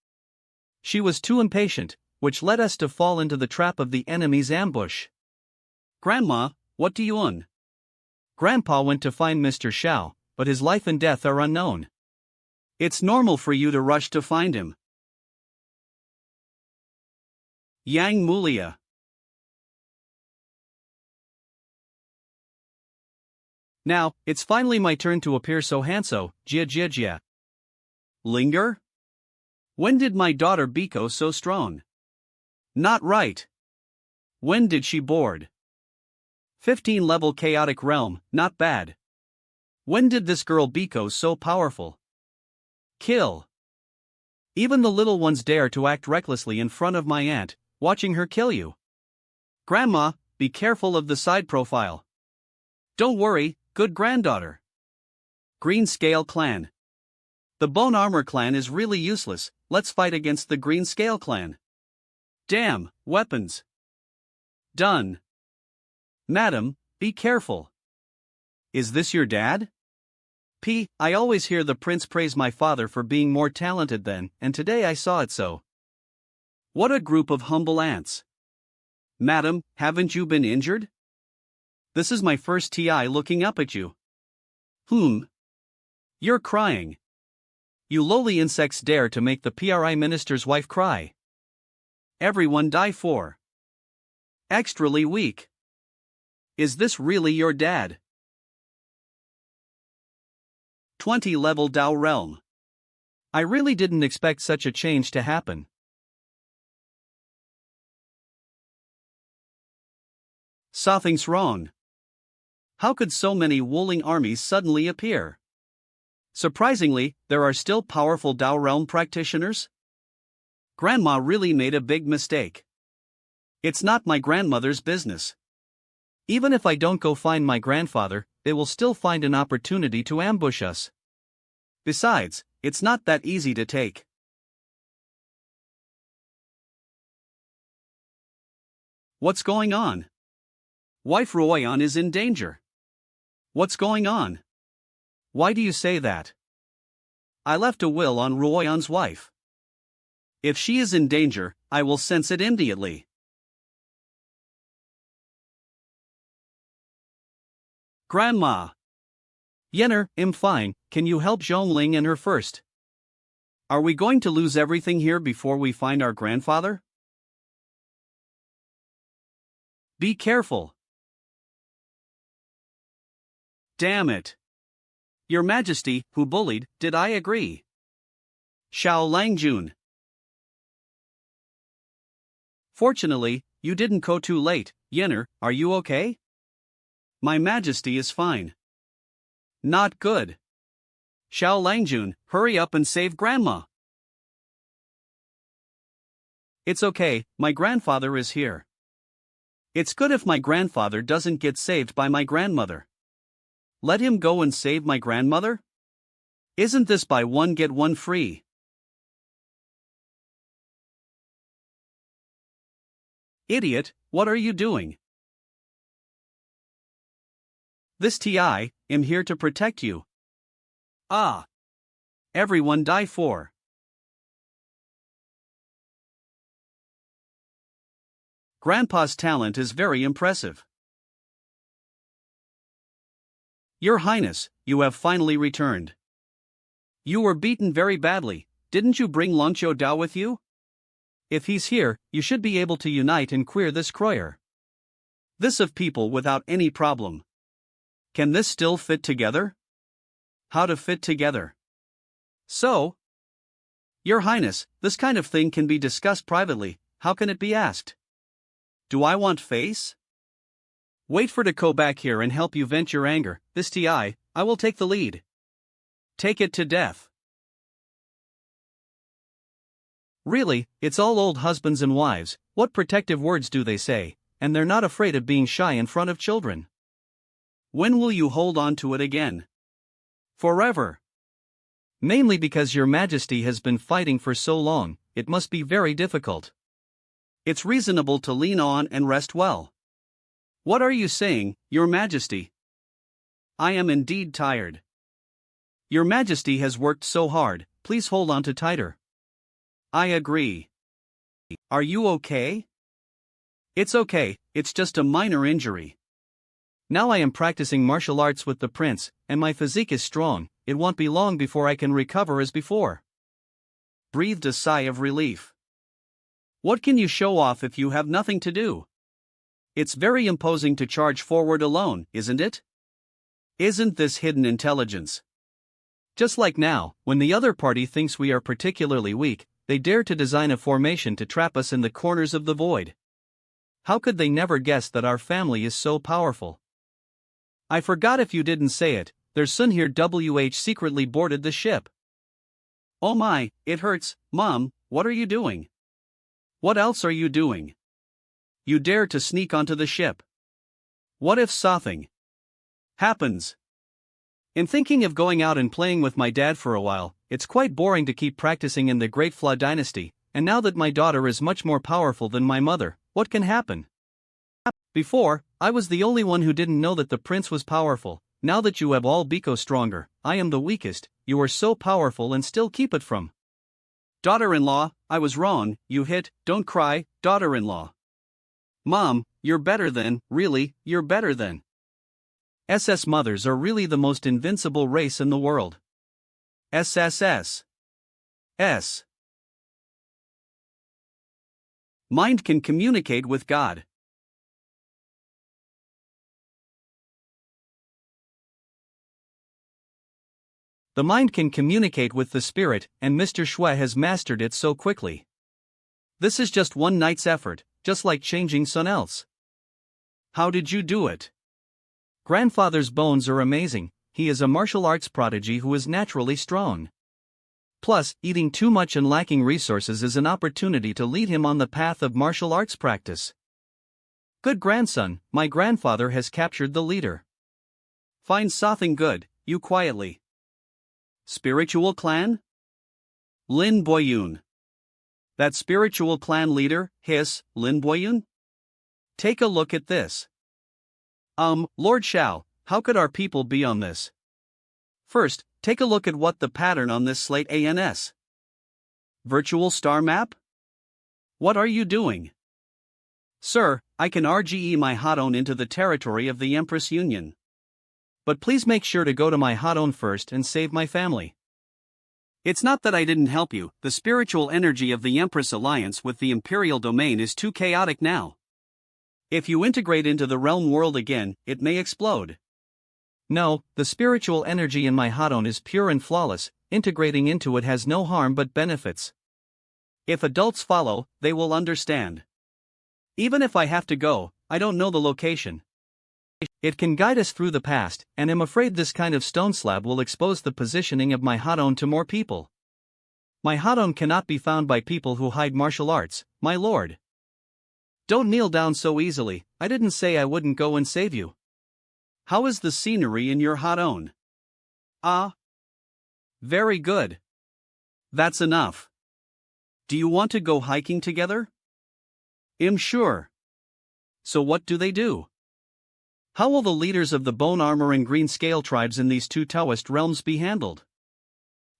She was too impatient, which led us to fall into the trap of the enemy's ambush. Grandma, what do you want? Grandpa went to find Mr. Xiao, but his life and death are unknown. It's normal for you to rush to find him. Yang Mulia. Now, it's finally my turn to appear so handsome, Jia. Linger? When did my daughter Biko so strong? Not right. When did she board? 15 level chaotic realm, not bad. When did this girl Biko so powerful? Kill. Even the little ones dare to act recklessly in front of my aunt, watching her kill you. Grandma, be careful of the side profile. Don't worry, good granddaughter. Green Scale Clan. The Bone Armor Clan is really useless, let's fight against the Green Scale Clan. Damn, weapons. Done. Madam, be careful. Is this your dad? I always hear the prince praise my father for being more talented than, and today I saw it so. What a group of humble ants. Madam, haven't you been injured? This is my first TI looking up at you. You're crying. You lowly insects dare to make the PRI minister's wife cry. Everyone die for. Extrally weak. Is this really your dad? 20 level Dao realm. I really didn't expect such a change to happen. Something's wrong. How could so many Wuling armies suddenly appear? Surprisingly, there are still powerful Dao realm practitioners? Grandma really made a big mistake. It's not my grandmother's business. Even if I don't go find my grandfather, they will still find an opportunity to ambush us. Besides, it's not that easy to take. What's going on? Wife Ruoyan is in danger. What's going on? Why do you say that? I left a will on Ruoyan's wife. If she is in danger, I will sense it immediately. Grandma. Yenner, I'm fine, can you help Zhongling and her first? Are we going to lose everything here before we find our grandfather? Be careful. Damn it. Your Majesty, who bullied, did I agree? Xiao Langjun. Fortunately, you didn't go too late. Yenner, are you okay? My Majesty is fine. Not good. Xiao Langjun, hurry up and save Grandma. It's okay, my grandfather is here. It's good if my grandfather doesn't get saved by my grandmother. Let him go and save my grandmother? Isn't this buy one get one free? Idiot, what are you doing? This TI, am here to protect you. Ah. Everyone die for. Grandpa's talent is very impressive. Your Highness, you have finally returned. You were beaten very badly, didn't you bring Longqiu Dao with you? If he's here, you should be able to unite and queer this Croyer. This of people without any problem. Can this still fit together? How to fit together? So? Your Highness, this kind of thing can be discussed privately, how can it be asked? Do I want face? Wait for to go back here and help you vent your anger, this TI, I will take the lead. Take it to death. Really, it's all old husbands and wives, what protective words do they say, and they're not afraid of being shy in front of children. When will you hold on to it again? Forever. Mainly because your Majesty has been fighting for so long, it must be very difficult. It's reasonable to lean on and rest well. What are you saying, Your Majesty? I am indeed tired. Your Majesty has worked so hard, please hold on to tighter. I agree. Are you okay? It's okay, it's just a minor injury. Now I am practicing martial arts with the prince, and my physique is strong, it won't be long before I can recover as before. Breathed a sigh of relief. What can you show off if you have nothing to do? It's very imposing to charge forward alone, isn't it? Isn't this hidden intelligence? Just like now, when the other party thinks we are particularly weak, they dare to design a formation to trap us in the corners of the void. How could they never guess that our family is so powerful? I forgot if you didn't say it, their son here WH secretly boarded the ship. Oh my, it hurts, Mom, what are you doing? What else are you doing? You dare to sneak onto the ship. What if something happens? In thinking of going out and playing with my dad for a while, it's quite boring to keep practicing in the Great Flaw dynasty, and now that my daughter is much more powerful than my mother, what can happen? Before, I was the only one who didn't know that the prince was powerful. Now that you have all become stronger, I am the weakest, you are so powerful and still keep it from. Daughter-in-law, I was wrong, you hit, don't cry, daughter-in-law. Mom, you're better than, really, you're better than. SS mothers are really the most invincible race in the world. SSS. S. Mind can communicate with God. The mind can communicate with the spirit, and Mr. Shue has mastered it so quickly. This is just one night's effort, just like changing sun else. How did you do it? Grandfather's bones are amazing. He is a martial arts prodigy who is naturally strong. Plus, eating too much and lacking resources is an opportunity to lead him on the path of martial arts practice. Good grandson, my grandfather has captured the leader. Find something good, you quietly. Spiritual clan? Lin Boyun. That spiritual clan leader, Lin Boyun? Take a look at this. Lord Shao, how could our people be on this? First, take a look at what the pattern on this slate ans. Virtual star map? What are you doing? Sir, I can RGE my Hadon into the territory of the Empress Union. But please make sure to go to my Hadon first and save my family. It's not that I didn't help you, the spiritual energy of the Empress alliance with the Imperial domain is too chaotic now. If you integrate into the realm world again, it may explode. No, the spiritual energy in my Hadon is pure and flawless, integrating into it has no harm but benefits. If adults follow, they will understand. Even if I have to go, I don't know the location. It can guide us through the past, and I'm afraid this kind of stone slab will expose the positioning of my Hadon to more people. My Hadon cannot be found by people who hide martial arts, my lord. Don't kneel down so easily, I didn't say I wouldn't go and save you. How is the scenery in your Hadon? Ah. Very good. That's enough. Do you want to go hiking together? I'm sure. So what do they do? How will the leaders of the bone armor and green scale tribes in these two Taoist realms be handled?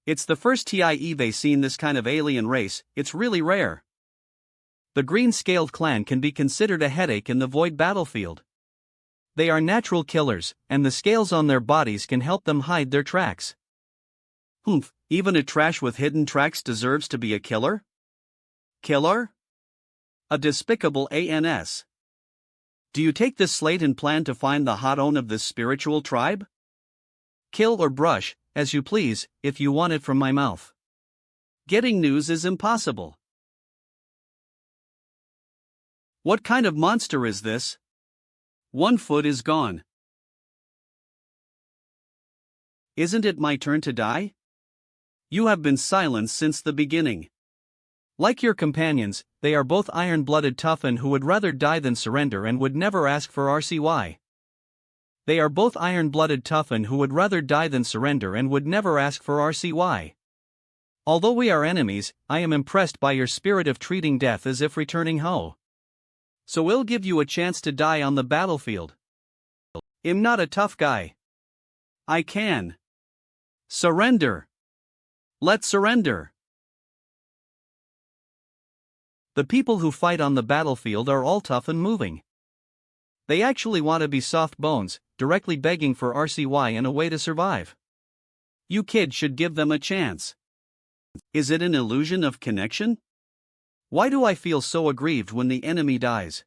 It's the first TIE seen this kind of alien race, it's really rare. The green-scaled clan can be considered a headache in the void battlefield. They are natural killers, and the scales on their bodies can help them hide their tracks. Humph, even a trash with hidden tracks deserves to be a killer? Killer? A despicable ans. Do you take this slate and plan to find the Hadon of this spiritual tribe? Kill or brush, as you please, if you want it from my mouth. Getting news is impossible. What kind of monster is this? One foot is gone. Isn't it my turn to die? You have been silenced since the beginning. Like your companions, they are both iron-blooded toughen who would rather die than surrender and would never ask for RCY. They are both iron-blooded toughen who would rather die than surrender and would never ask for RCY. Although we are enemies, I am impressed by your spirit of treating death as if returning home. So we'll give you a chance to die on the battlefield. I'm not a tough guy. I can. Surrender. Let's surrender. The people who fight on the battlefield are all tough and moving. They actually want to be soft bones, directly begging for RCY and a way to survive. You kids should give them a chance. Is it an illusion of connection? Why do I feel so aggrieved when the enemy dies?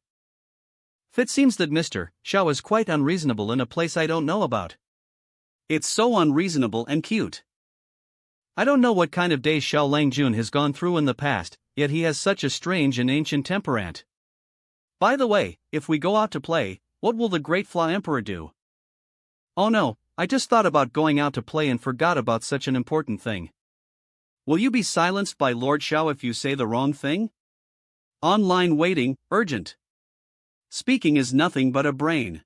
It seems that Mr. Shao is quite unreasonable in a place I don't know about. It's so unreasonable and cute. I don't know what kind of days Xiao Langjun has gone through in the past, yet he has such a strange and ancient temperament. By the way, if we go out to play, what will the Great Flaw Emperor do? Oh no, I just thought about going out to play and forgot about such an important thing. Will you be silenced by Lord Shao if you say the wrong thing? Online waiting, urgent. Speaking is nothing but a brain.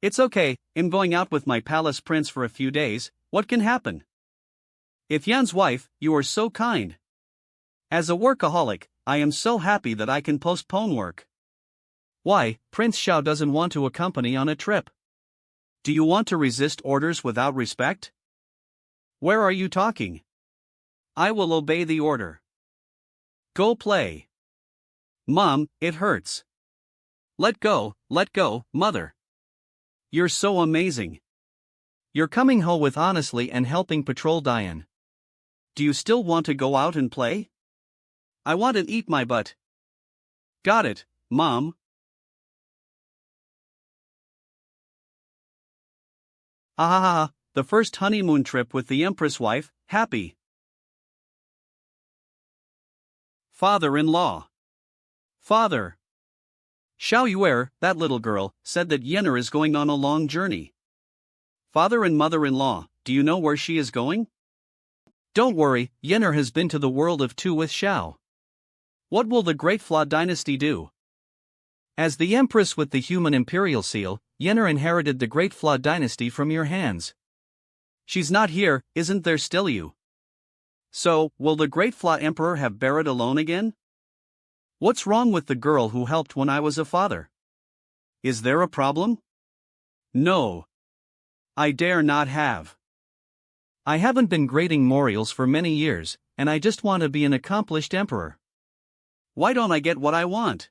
It's okay, I'm going out with my palace prince for a few days, what can happen? If Yan's wife, you are so kind. As a workaholic, I am so happy that I can postpone work. Why, Prince Xiao doesn't want to accompany on a trip. Do you want to resist orders without respect? Where are you talking? I will obey the order. Go play. Mom, it hurts. Let go, mother. You're so amazing. You're coming home with honestly and helping patrol Diane. Do you still want to go out and play? I want to eat my butt. Got it, Mom. Ah, the first honeymoon trip with the Empress wife, happy. Father-in-law. Father. Xiao Yuer, that little girl, said that Yenner is going on a long journey. Father and mother-in-law, do you know where she is going? Don't worry, Yenner has been to the world of two with Xiao. What will the Great Flaw dynasty do? As the Empress with the human imperial seal, Yenner inherited the Great Flaw dynasty from your hands. She's not here, isn't there still you? So, will the Great Flaw Emperor have Barrett alone again? What's wrong with the girl who helped when I was a father? Is there a problem? No. I dare not have. I haven't been grading morals for many years, and I just want to be an accomplished emperor. Why don't I get what I want?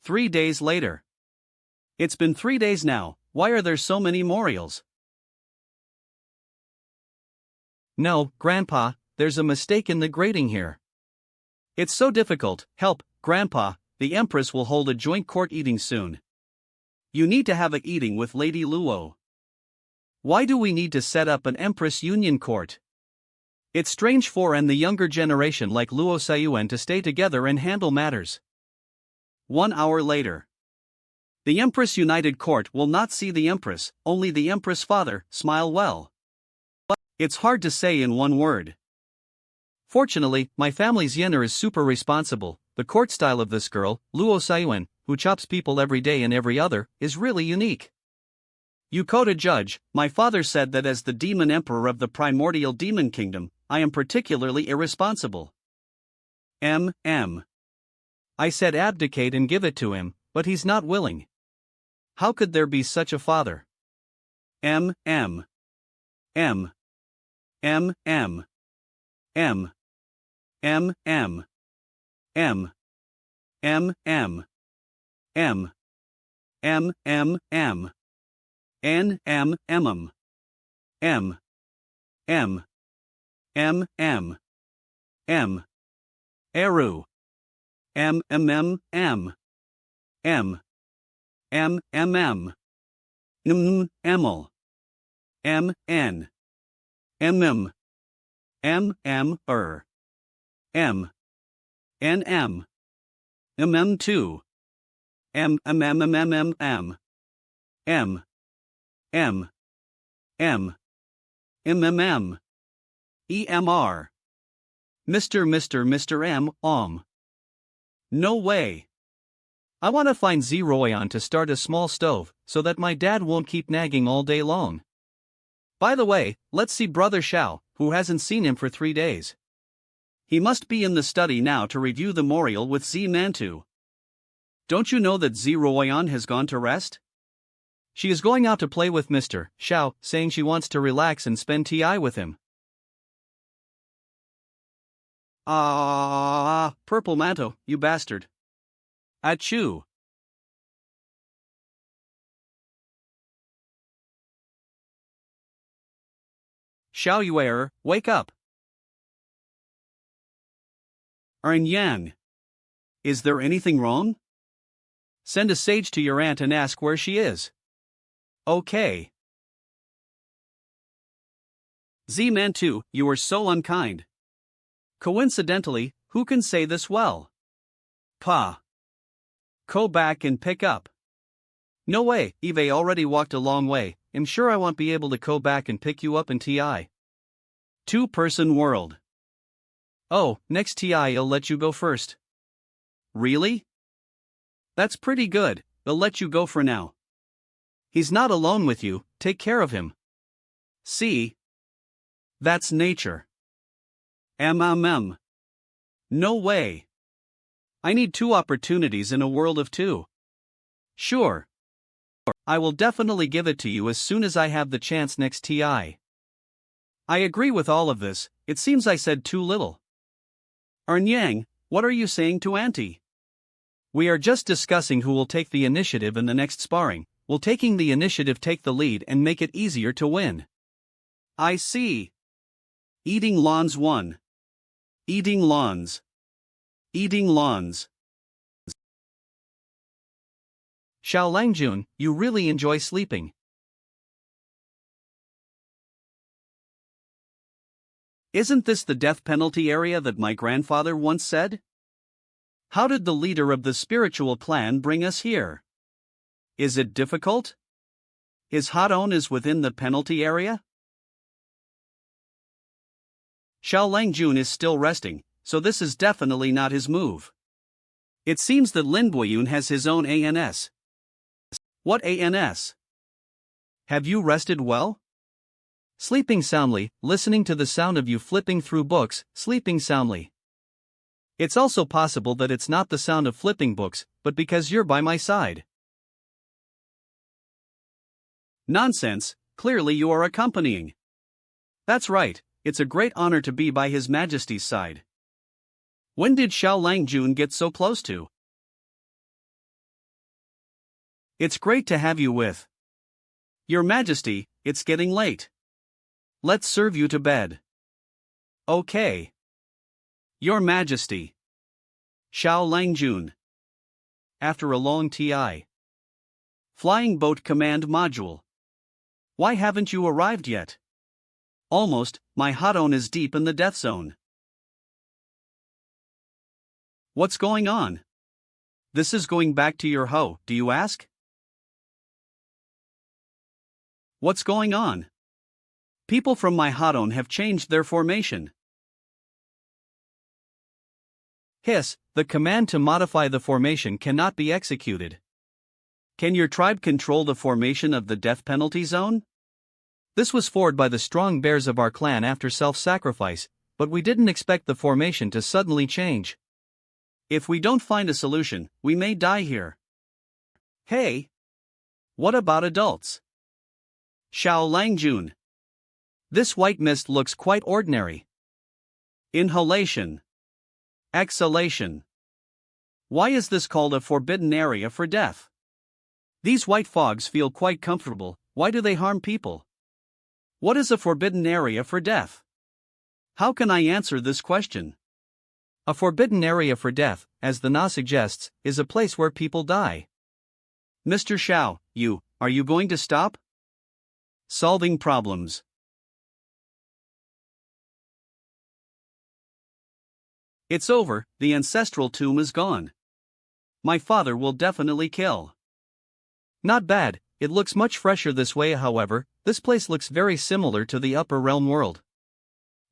3 days later. It's been 3 days now, why are there so many morals? No, Grandpa, there's a mistake in the grading here. It's so difficult, help, Grandpa, the Empress will hold a joint court eating soon. You need to have a eating with Lady Luo. Why do we need to set up an Empress Union Court? It's strange for the younger generation like Luo Sayuan to stay together and handle matters. 1 hour later. The Empress United Court will not see the Empress, only the Empress father, smile well. But it's hard to say in one word. Fortunately, my family's Yenner is super responsible. The court style of this girl, Luo Sayuan, who chops people every day and every other, is really unique. You quote a judge, my father said that as the demon emperor of the primordial demon kingdom, I am particularly irresponsible. I said abdicate and give it to him, but he's not willing. How could there be such a father? M. N M M M M M M M Eru M M M M M M M M N Emil M N M M M M M N M M 2 M M M M M M M M M M M EMR Mr. M. No way. I want to find Zeroyan to start a small stove, so that my dad won't keep nagging all day long. By the way, let's see Brother Xiao, who hasn't seen him for 3 days. He must be in the study now to review the memorial with Z Mantu. Don't you know that Zeroyan has gone to rest? She is going out to play with Mr. Xiao, saying she wants to relax and spend TI with him. Purple Manto, you bastard. Achoo. Xiao Yuer, wake up. Yang. Is there anything wrong? Send a sage to your aunt and ask where she is. Okay. Z Mantu, you are so unkind. Coincidentally, who can say this well? Pa. Go back and pick up. No way, Eve already walked a long way. I'm sure I won't be able to go back and pick you up in TI. 2-person world. Oh, next TI I'll let you go first. Really? That's pretty good, I'll let you go for now. He's not alone with you, take care of him. See? That's nature. MMM. No way. I need 2 opportunities in a world of 2. Sure. I will definitely give it to you as soon as I have the chance next TI. I agree with all of this, it seems I said too little. Yang, what are you saying to Auntie? We are just discussing who will take the initiative in the next sparring. Will taking the initiative take the lead and make it easier to win? I see. Eating lawns 1. Eating lawns. Eating lawns. Xiao Langjun, you really enjoy sleeping. Isn't this the death penalty area that my grandfather once said? How did the leader of the spiritual clan bring us here? Is it difficult? His Hadon is within the penalty area? Xiao Langjun is still resting, so this is definitely not his move. It seems that Lin Boyun has his own ANS. What ANS? Have you rested well? Sleeping soundly, listening to the sound of you flipping through books, sleeping soundly. It's also possible that it's not the sound of flipping books, but because you're by my side. Nonsense, clearly you are accompanying. That's right, it's a great honor to be by His Majesty's side. When did Xiao Langjun get so close to? It's great to have you with. Your Majesty, it's getting late. Let's serve you to bed. Okay. Your Majesty. Xiao Langjun. After a long TI. Flying Boat Command Module. Why haven't you arrived yet? Almost, my Hadon is deep in the death zone. What's going on? This is going back to your Ho, do you ask? What's going on? People from my Hadon have changed their formation. Hiss, the command to modify the formation cannot be executed. Can your tribe control the formation of the death penalty zone? This was forwarded by the strong bears of our clan after self-sacrifice, but we didn't expect the formation to suddenly change. If we don't find a solution, we may die here. Hey! What about adults? Xiao Langjun. This white mist looks quite ordinary. Inhalation. Exhalation. Why is this called a forbidden area for death? These white fogs feel quite comfortable, why do they harm people? What is a forbidden area for death? How can I answer this question? A forbidden area for death, as the Na suggests, is a place where people die. Mr. Xiao, are you going to stop? Solving problems. It's over, the ancestral tomb is gone. My father will definitely kill. Not bad, it looks much fresher this way. However, this place looks very similar to the upper realm world.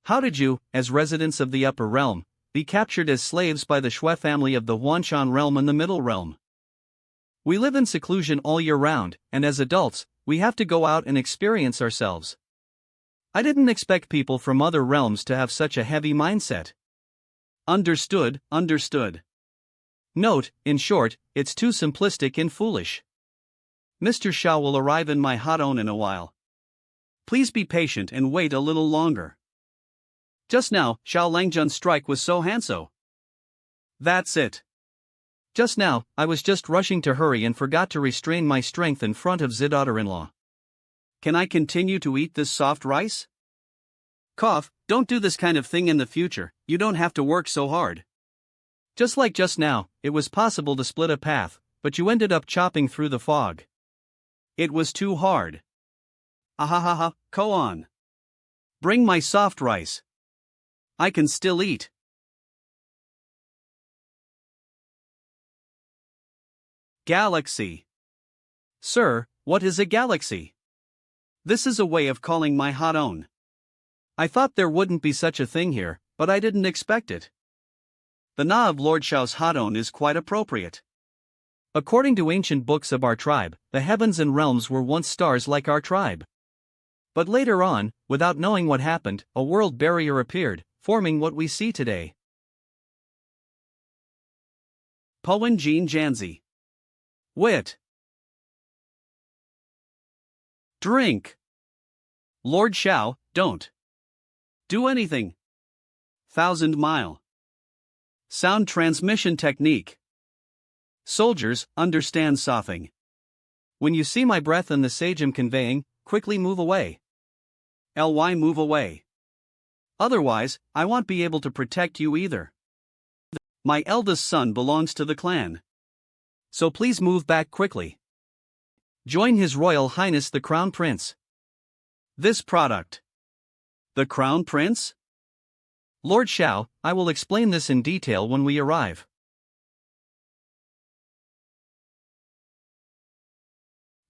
How did you, as residents of the upper realm, be captured as slaves by the Shui family of the Huanshan realm and the middle realm? We live in seclusion all year round, and as adults, we have to go out and experience ourselves. I didn't expect people from other realms to have such a heavy mindset. Understood. Note, in short, it's too simplistic and foolish. Mr. Xiao will arrive in my Hadon in a while. Please be patient and wait a little longer. Just now, Xiao Langjun's strike was so handsome. That's it. Just now, I was just rushing to hurry and forgot to restrain my strength in front of daughter-in-law. Can I continue to eat this soft rice? Cough, don't do this kind of thing in the future, you don't have to work so hard. Just like just now, it was possible to split a path, but you ended up chopping through the fog. It was too hard. Ahahaha, go on. Bring my soft rice. I can still eat. Galaxy. Sir, what is a galaxy? This is a way of calling my Hadon. I thought there wouldn't be such a thing here, but I didn't expect it. The Na of Lord Xiao's Hadon is quite appropriate. According to ancient books of our tribe, the heavens and realms were once stars like our tribe. But later on, without knowing what happened, a world barrier appeared, forming what we see today. Poen Jean Janzi. Wit. Drink. Lord Xiao, don't do anything, 1,000-mile sound transmission technique. Soldiers, understand sothing. When you see my breath and the sage am conveying, quickly move away. Ly move away. Otherwise, I won't be able to protect you either. My eldest son belongs to the clan. So please move back quickly. Join His Royal Highness the Crown Prince. This product. The Crown Prince? Lord Xiao, I will explain this in detail when we arrive.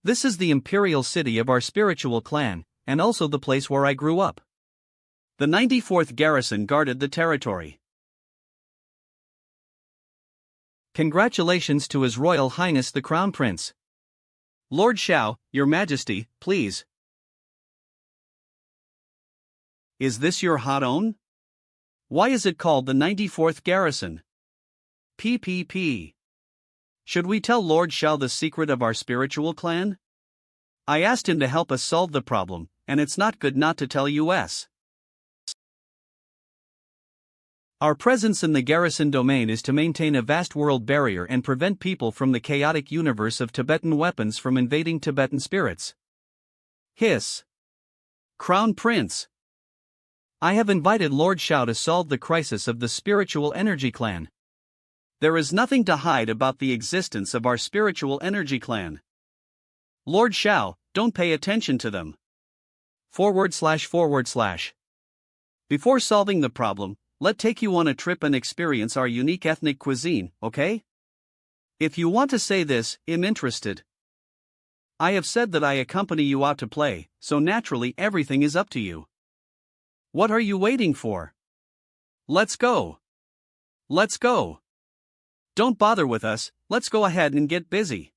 This is the imperial city of our spiritual clan, and also the place where I grew up. The 94th garrison guarded the territory. Congratulations to His Royal Highness the Crown Prince. Lord Xiao, Your Majesty, please. Is this your hot own? Why is it called the 94th garrison? PPP. Should we tell Lord Xiao the secret of our spiritual clan? I asked him to help us solve the problem, and it's not good not to tell us. Our presence in the garrison domain is to maintain a vast world barrier and prevent people from the chaotic universe of Tibetan weapons from invading Tibetan spirits. Hiss. Crown Prince. I have invited Lord Xiao to solve the crisis of the spiritual energy clan. There is nothing to hide about the existence of our spiritual energy clan. Lord Xiao, don't pay attention to them. //. Before solving the problem, let's take you on a trip and experience our unique ethnic cuisine, okay? If you want to say this, I'm interested. I have said that I accompany you out to play, so naturally everything is up to you. What are you waiting for? Let's go. Let's go. Don't bother with us, let's go ahead and get busy.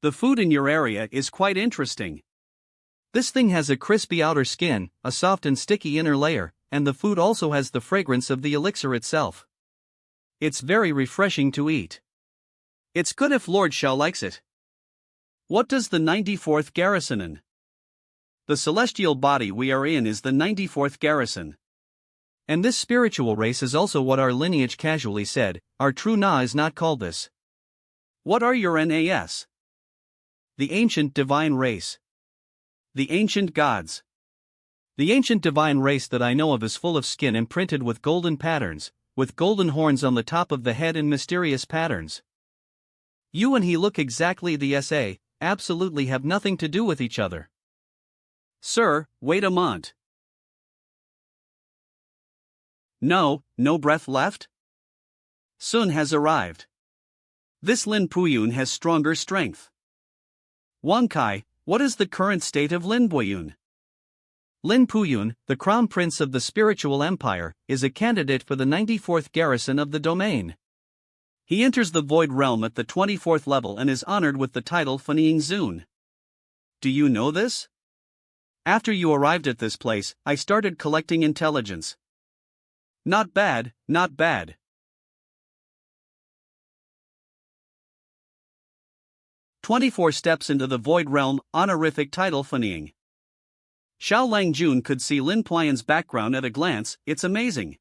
The food in your area is quite interesting. This thing has a crispy outer skin, a soft and sticky inner layer, and the food also has the fragrance of the elixir itself. It's very refreshing to eat. It's good if Lord Xiao likes it. What does the 94th garrison in? The celestial body we are in is the 94th garrison. And this spiritual race is also what our lineage casually said, our true Na is not called this. What are your NAS? The ancient divine race. The ancient gods. The ancient divine race that I know of is full of skin imprinted with golden patterns, with golden horns on the top of the head and mysterious patterns. You and he look exactly the SA, absolutely have nothing to do with each other. Sir, wait a moment. No breath left? Sun has arrived. This Lin Puyun has stronger strength. Wang Kai, what is the current state of Lin Puyun? Lin Puyun, the crown prince of the spiritual empire, is a candidate for the 94th garrison of the domain. He enters the void realm at the 24th level and is honored with the title Faniying Zun. Do you know this? After you arrived at this place, I started collecting intelligence. Not bad, not bad. 24 steps into the void realm, honorific title Faniying. Xiao Langjun could see Lin Puyun's background at a glance, it's amazing.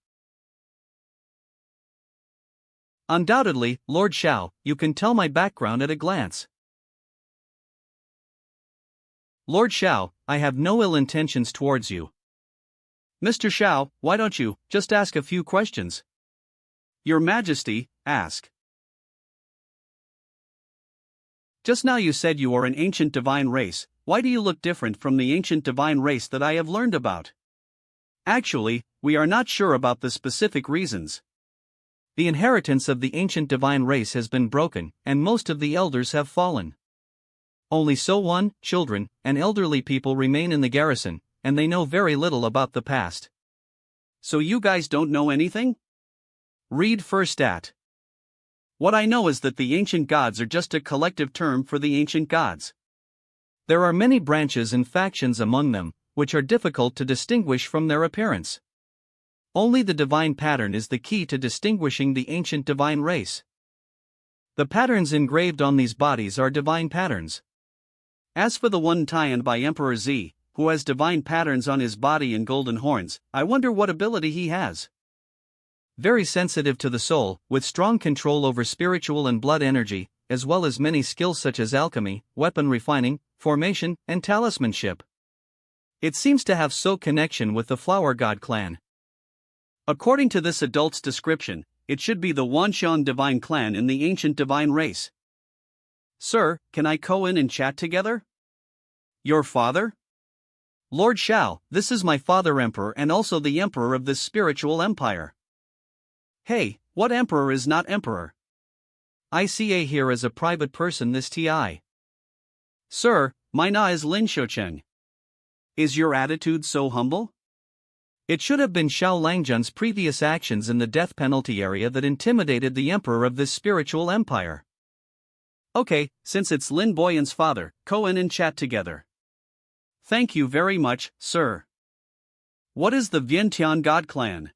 Undoubtedly, Lord Xiao, you can tell my background at a glance. Lord Xiao, I have no ill intentions towards you. Mr. Xiao, why don't you just ask a few questions? Your Majesty, ask. Just now you said you are an ancient divine race, why do you look different from the ancient divine race that I have learned about? Actually, we are not sure about the specific reasons. The inheritance of the ancient divine race has been broken, and most of the elders have fallen. Only children, and elderly people remain in the garrison, and they know very little about the past. So you guys don't know anything? Read first at. What I know is that the ancient gods are just a collective term for the ancient gods. There are many branches and factions among them, which are difficult to distinguish from their appearance. Only the divine pattern is the key to distinguishing the ancient divine race. The patterns engraved on these bodies are divine patterns. As for the one tied by Emperor Z, who has divine patterns on his body and golden horns. I wonder what ability he has. Very sensitive to the soul, with strong control over spiritual and blood energy, as well as many skills such as alchemy, weapon refining, formation, and talismanship. It seems to have so connection with the Flower God clan. According to this adult's description, it should be the Wanxian divine clan in the ancient divine race. Sir, can I go in and chat together? Your father? Lord Shao, this is my father Emperor and also the Emperor of this spiritual empire. Hey, what emperor is not emperor? I see a here as a private person this Ti. Sir, my na is Lin Shoucheng. Is your attitude so humble? It should have been Xiao Langjun's previous actions in the death penalty area that intimidated the emperor of this spiritual empire. Okay, since it's Lin Boyan's father, go in and chat together. Thank you very much, sir. What is the Vientiane God clan?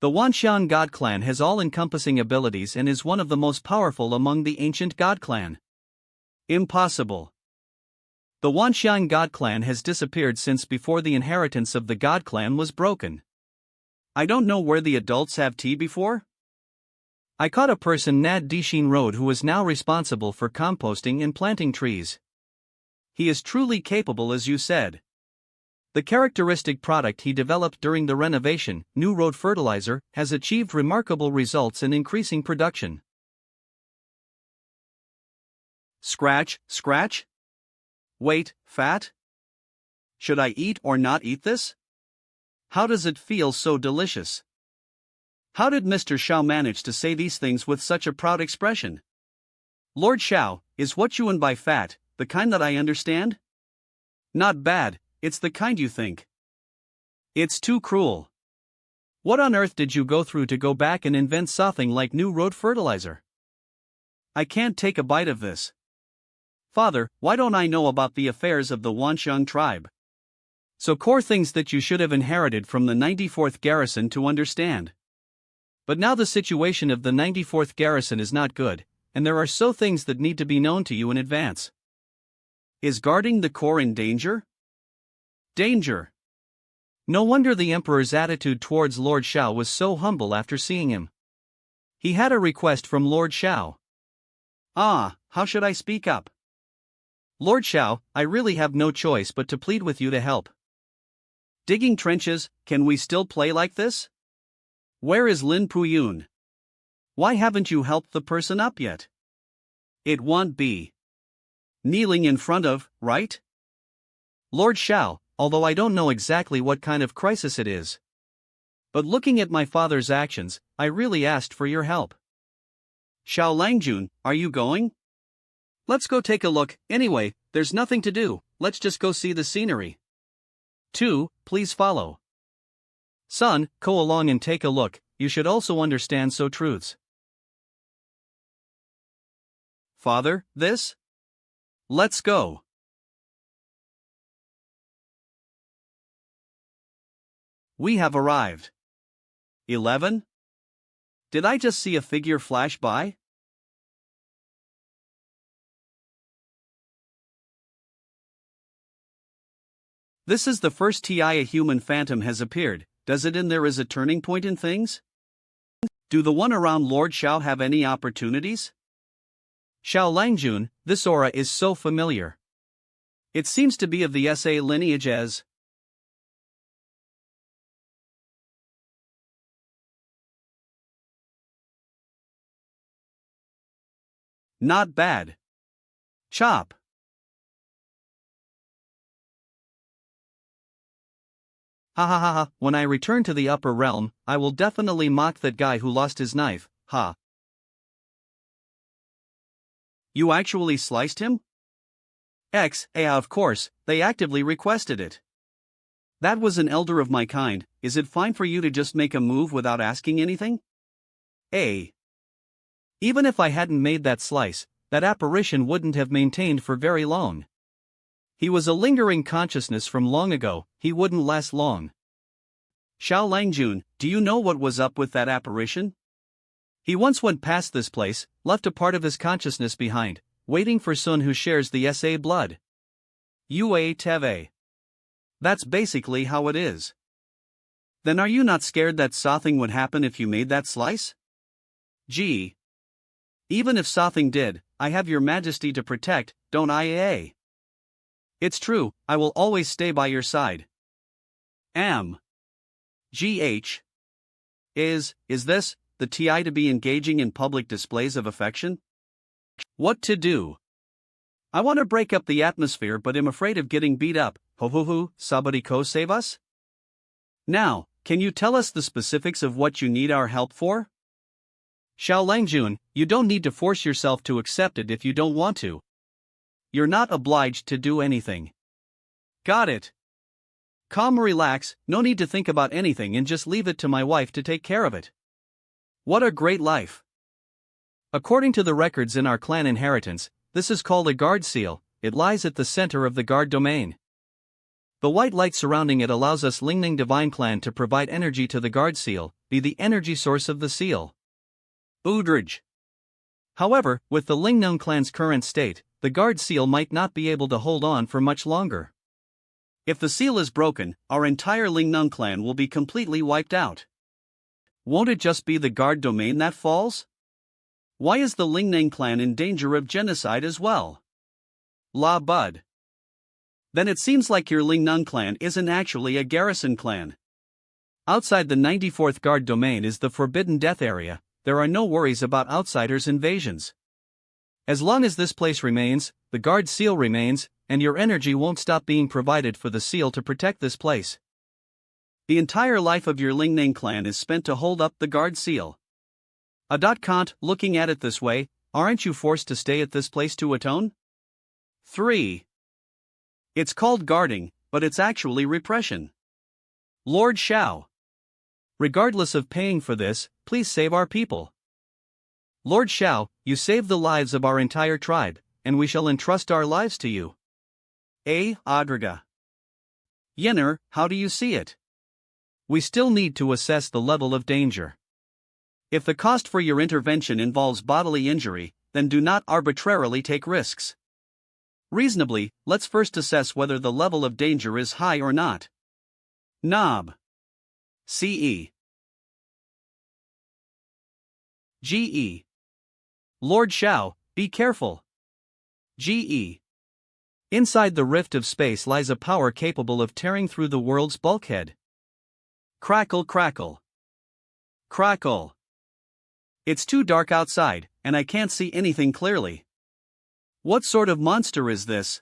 The Wanxian God clan has all-encompassing abilities and is one of the most powerful among the ancient God clan. Impossible. The Wanxian God clan has disappeared since before the inheritance of the God clan was broken. I don't know where the adults have tea before? I caught a person Nad Dishin Road who is now responsible for composting and planting trees. He is truly capable as you said. The characteristic product he developed during the renovation, new road fertilizer, has achieved remarkable results in increasing production. Scratch, scratch? Wait, fat? Should I eat or not eat this? How does it feel so delicious? How did Mr. Shao manage to say these things with such a proud expression? Lord Shao, is what you mean by fat, the kind that I understand? Not bad, it's the kind you think. It's too cruel. What on earth did you go through to go back and invent something like new road fertilizer? I can't take a bite of this. Father, why don't I know about the affairs of the Wanxiang tribe? So core things that you should have inherited from the 94th garrison to understand. But now the situation of the 94th garrison is not good, and there are so things that need to be known to you in advance. Is guarding the core in danger? Danger. No wonder the Emperor's attitude towards Lord Shao was so humble after seeing him. He had a request from Lord Shao. Ah, how should I speak up? Lord Shao, I really have no choice but to plead with you to help. Digging trenches, can we still play like this? Where is Lin Puyun? Why haven't you helped the person up yet? It won't be. Kneeling in front of, right? Lord Shao, although I don't know exactly what kind of crisis it is. But looking at my father's actions, I really asked for your help. Xiao Langjun, are you going? Let's go take a look. Anyway, there's nothing to do, let's just go see the scenery. 2, please follow. Son, go along and take a look, you should also understand so truths. Father, this? Let's go. We have arrived. 11? Did I just see a figure flash by? This is the first TI a human phantom has appeared. Does it in there is a turning point in things? Do the one around Lord Shao have any opportunities? Xiao Langjun, this aura is so familiar. It seems to be of the SA lineage as. Not bad. Chop. Ha ha ha ha, when I return to the upper realm, I will definitely mock that guy who lost his knife, ha. You actually sliced him? Of course, they actively requested it. That was an elder of my kind. Is it fine for you to just make a move without asking anything? Even if I hadn't made that slice, that apparition wouldn't have maintained for very long. He was a lingering consciousness from long ago, he wouldn't last long. Xiao Langjun, do you know what was up with that apparition? He once went past this place, left a part of his consciousness behind, waiting for Sun who shares the SA blood. Ua Teve. That's basically how it is. Then are you not scared that something would happen if you made that slice? Gee. Even if something did, I have your majesty to protect, don't I? It's true, I will always stay by your side. Gh. Is this the TI to be engaging in public displays of affection? What to do? I want to break up the atmosphere but am afraid of getting beat up. Ho, somebody save us? Now, can you tell us the specifics of what you need our help for? Xiao Langjun, you don't need to force yourself to accept it if you don't want to. You're not obliged to do anything. Got it. Calm, relax, no need to think about anything and just leave it to my wife to take care of it. What a great life. According to the records in our clan inheritance, this is called a guard seal. It lies at the center of the guard domain. The white light surrounding it allows us Lingning Divine Clan to provide energy to the guard seal, be the energy source of the seal. Udrige. However, with the Lingnon clan's current state, the guard seal might not be able to hold on for much longer. If the seal is broken, our entire Lingnon clan will be completely wiped out. Won't it just be the guard domain that falls? Why is the Lingnan clan in danger of genocide as well? La Bud. Then it seems like your Lingnan clan isn't actually a garrison clan. Outside the 94th guard domain is the Forbidden Death area. There are no worries about outsiders' invasions. As long as this place remains, the guard seal remains, and your energy won't stop being provided for the seal to protect this place. The entire life of your Lingnan clan is spent to hold up the guard seal. Can't, looking at it this way, aren't you forced to stay at this place to atone? 3. It's called guarding, but it's actually repression. Lord Xiao. Regardless of paying for this, please save our people. Lord Xiao, you saved the lives of our entire tribe, and we shall entrust our lives to you. Adriga. Yenner, how do you see it? We still need to assess the level of danger. If the cost for your intervention involves bodily injury, then do not arbitrarily take risks. Reasonably, let's first assess whether the level of danger is high or not. Knob. CE. GE. Lord Xiao, be careful. GE. Inside the rift of space lies a power capable of tearing through the world's bulkhead. Crackle, crackle. Crackle. It's too dark outside, and I can't see anything clearly. What sort of monster is this?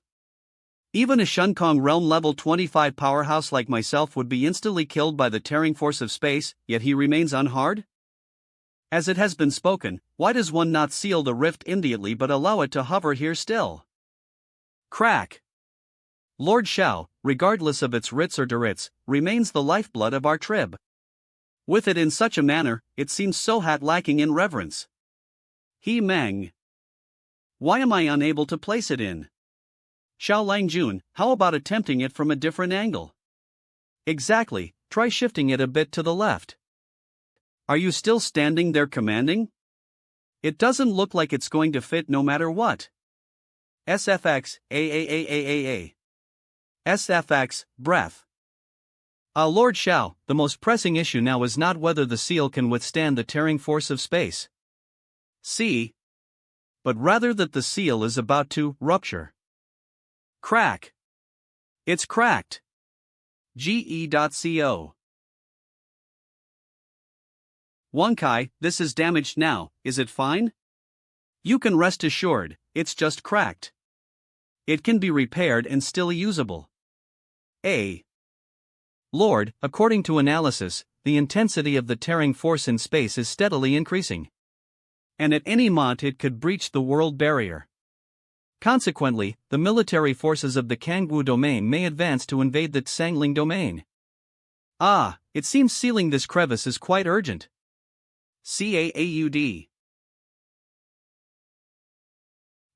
Even a Shunkong Realm level 25 powerhouse like myself would be instantly killed by the tearing force of space, yet he remains unharmed? As it has been spoken, why does one not seal the rift immediately but allow it to hover here still? Crack. Lord Xiao, regardless of its writs or derits, remains the lifeblood of our trib. With it in such a manner, it seems so lacking in reverence. He Meng. Why am I unable to place it in? Xiao Langjun, how about attempting it from a different angle? Exactly, try shifting it a bit to the left. Are you still standing there commanding? It doesn't look like it's going to fit no matter what. SFX, AAAAAA. SFX, breath. Lord Xiao, the most pressing issue now is not whether the seal can withstand the tearing force of space. See? But rather that the seal is about to rupture. Crack. It's cracked. GE.co. Wonkai, this is damaged now, is it fine? You can rest assured, it's just cracked. It can be repaired and still usable. Lord, according to analysis, the intensity of the tearing force in space is steadily increasing. And at any moment it could breach the world barrier. Consequently, the military forces of the Kangwu domain may advance to invade the Tsangling domain. It seems sealing this crevice is quite urgent. CAAUD.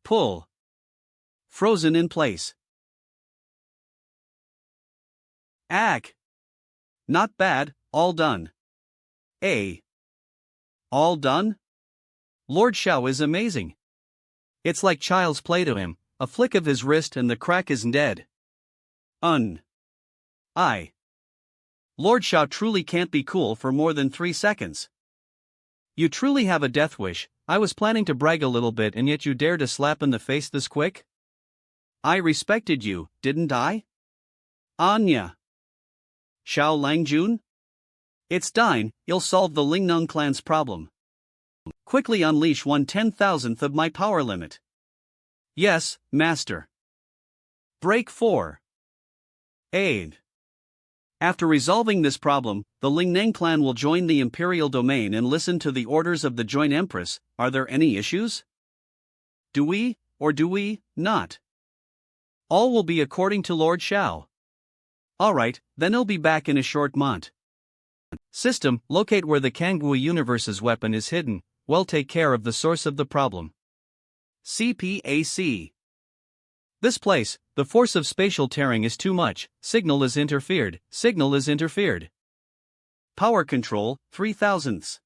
Pull. Frozen in place. Not bad, all done. All done? Lord Xiao is amazing. It's like child's play to him, a flick of his wrist and the crack is dead. Lord Shao truly can't be cool for more than 3 seconds. You truly have a death wish. I was planning to brag a little bit and yet you dare to slap in the face this quick? I respected you, didn't I? Anya. Xiao Langjun? It's Dine, you'll solve the Lingnung clan's problem. Quickly unleash 1/10,000th of my power limit. Yes, master. Break 4. Aid. After resolving this problem, the Lingneng clan will join the imperial domain and listen to the orders of the joint empress. Are there any issues? Do we, or do we, not? All will be according to Lord Shao. Alright, then he'll be back in a short month. System, locate where the Kangwu universe's weapon is hidden. Well, take care of the source of the problem. CPAC. This place, the force of spatial tearing is too much. Signal is interfered. Signal is interfered. Power control, 3/1000ths.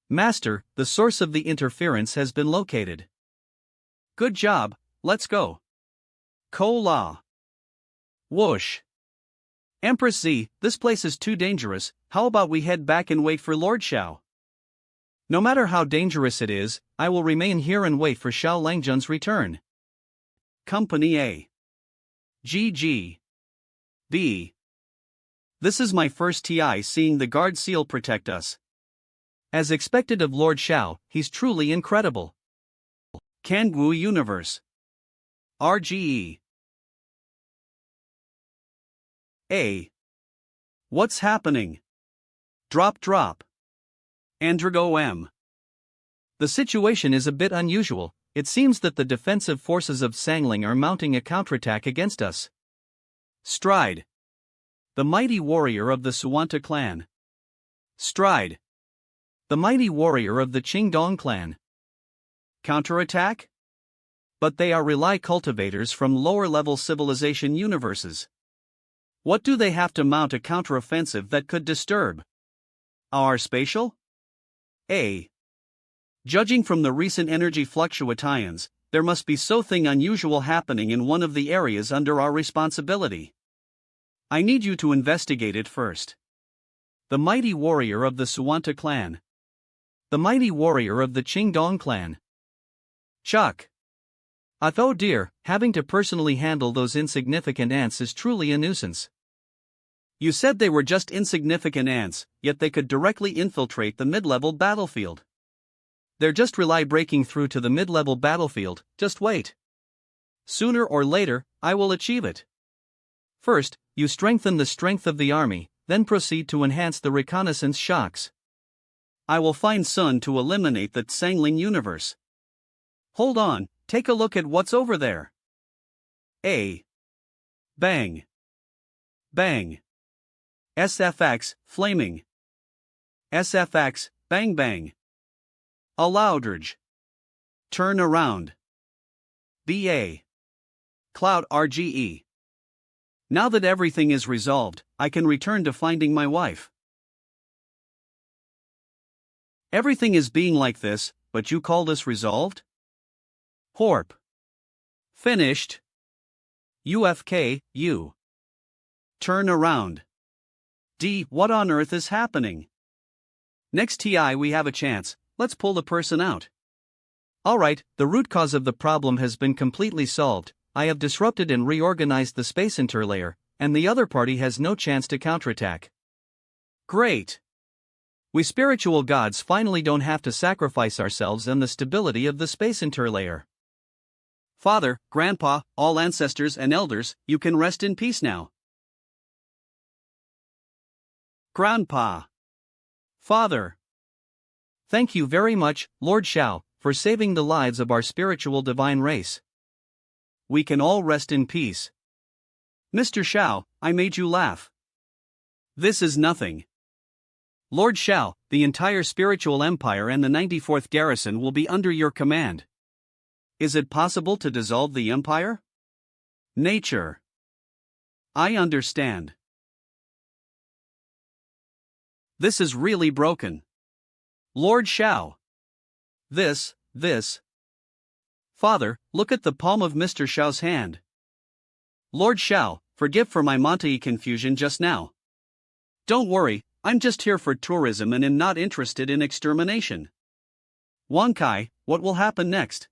Master, the source of the interference has been located. Good job, let's go. Ko-la. Whoosh. Empress Z, this place is too dangerous. How about we head back and wait for Lord Shao? No matter how dangerous it is, I will remain here and wait for Xiao Langjun's return. Company A. GG. B. This is my first TI seeing the guard seal protect us. As expected of Lord Shao, he's truly incredible. Kangwu Universe. RGE. A. What's happening? Drop. Andrigo M. The situation is a bit unusual. It seems that the defensive forces of Sangling are mounting a counterattack against us. Stride. The mighty warrior of the Suwanta clan. Stride. The mighty warrior of the Qingdong clan. Counterattack? But they are rely cultivators from lower-level civilization universes. What do they have to mount a counteroffensive that could disturb our spatial? A. Judging from the recent energy fluctuations, there must be something unusual happening in one of the areas under our responsibility. I need you to investigate it first. The mighty warrior of the Suwanta clan. The mighty warrior of the Qingdong clan. Chuck. Oh dear, having to personally handle those insignificant ants is truly a nuisance. You said they were just insignificant ants, yet they could directly infiltrate the mid-level battlefield. They're just rely breaking through to the mid-level battlefield, just wait. Sooner or later, I will achieve it. First, you strengthen the strength of the army, then proceed to enhance the reconnaissance shocks. I will find Sun to eliminate the Sangling universe. Hold on, take a look at what's over there. A. Bang. Bang. SFX, flaming. SFX, bang bang. Aloudridge. Turn around. BA. Cloud RGE. Now that everything is resolved, I can return to finding my wife. Everything is being like this, but you call this resolved? Horp. Finished. UFK, U. Turn around. D. What on earth is happening? Next TI we have a chance, let's pull the person out. Alright, the root cause of the problem has been completely solved. I have disrupted and reorganized the space interlayer, and the other party has no chance to counterattack. Great! We spiritual gods finally don't have to sacrifice ourselves and the stability of the space interlayer. Father, Grandpa, all ancestors and elders, you can rest in peace now. Grandpa. Father. Thank you very much, Lord Shao, for saving the lives of our spiritual divine race. We can all rest in peace. Mr. Shao, I made you laugh. This is nothing. Lord Shao, the entire spiritual empire and the 94th garrison will be under your command. Is it possible to dissolve the empire? Nature. I understand. This is really broken. Lord Shao. This. Father, look at the palm of Mr. Shao's hand. Lord Xiao, forgive for my Montai confusion just now. Don't worry, I'm just here for tourism and am not interested in extermination. Wang Kai, what will happen next?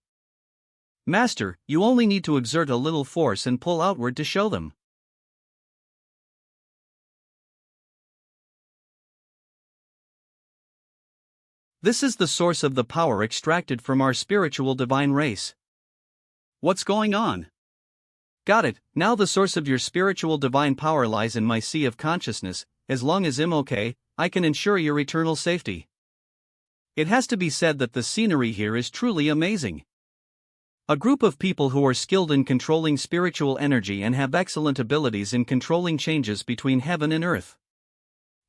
Master, you only need to exert a little force and pull outward to show them. This is the source of the power extracted from our spiritual divine race. What's going on? Got it, now the source of your spiritual divine power lies in my sea of consciousness. As long as I'm okay, I can ensure your eternal safety. It has to be said that the scenery here is truly amazing. A group of people who are skilled in controlling spiritual energy and have excellent abilities in controlling changes between heaven and earth.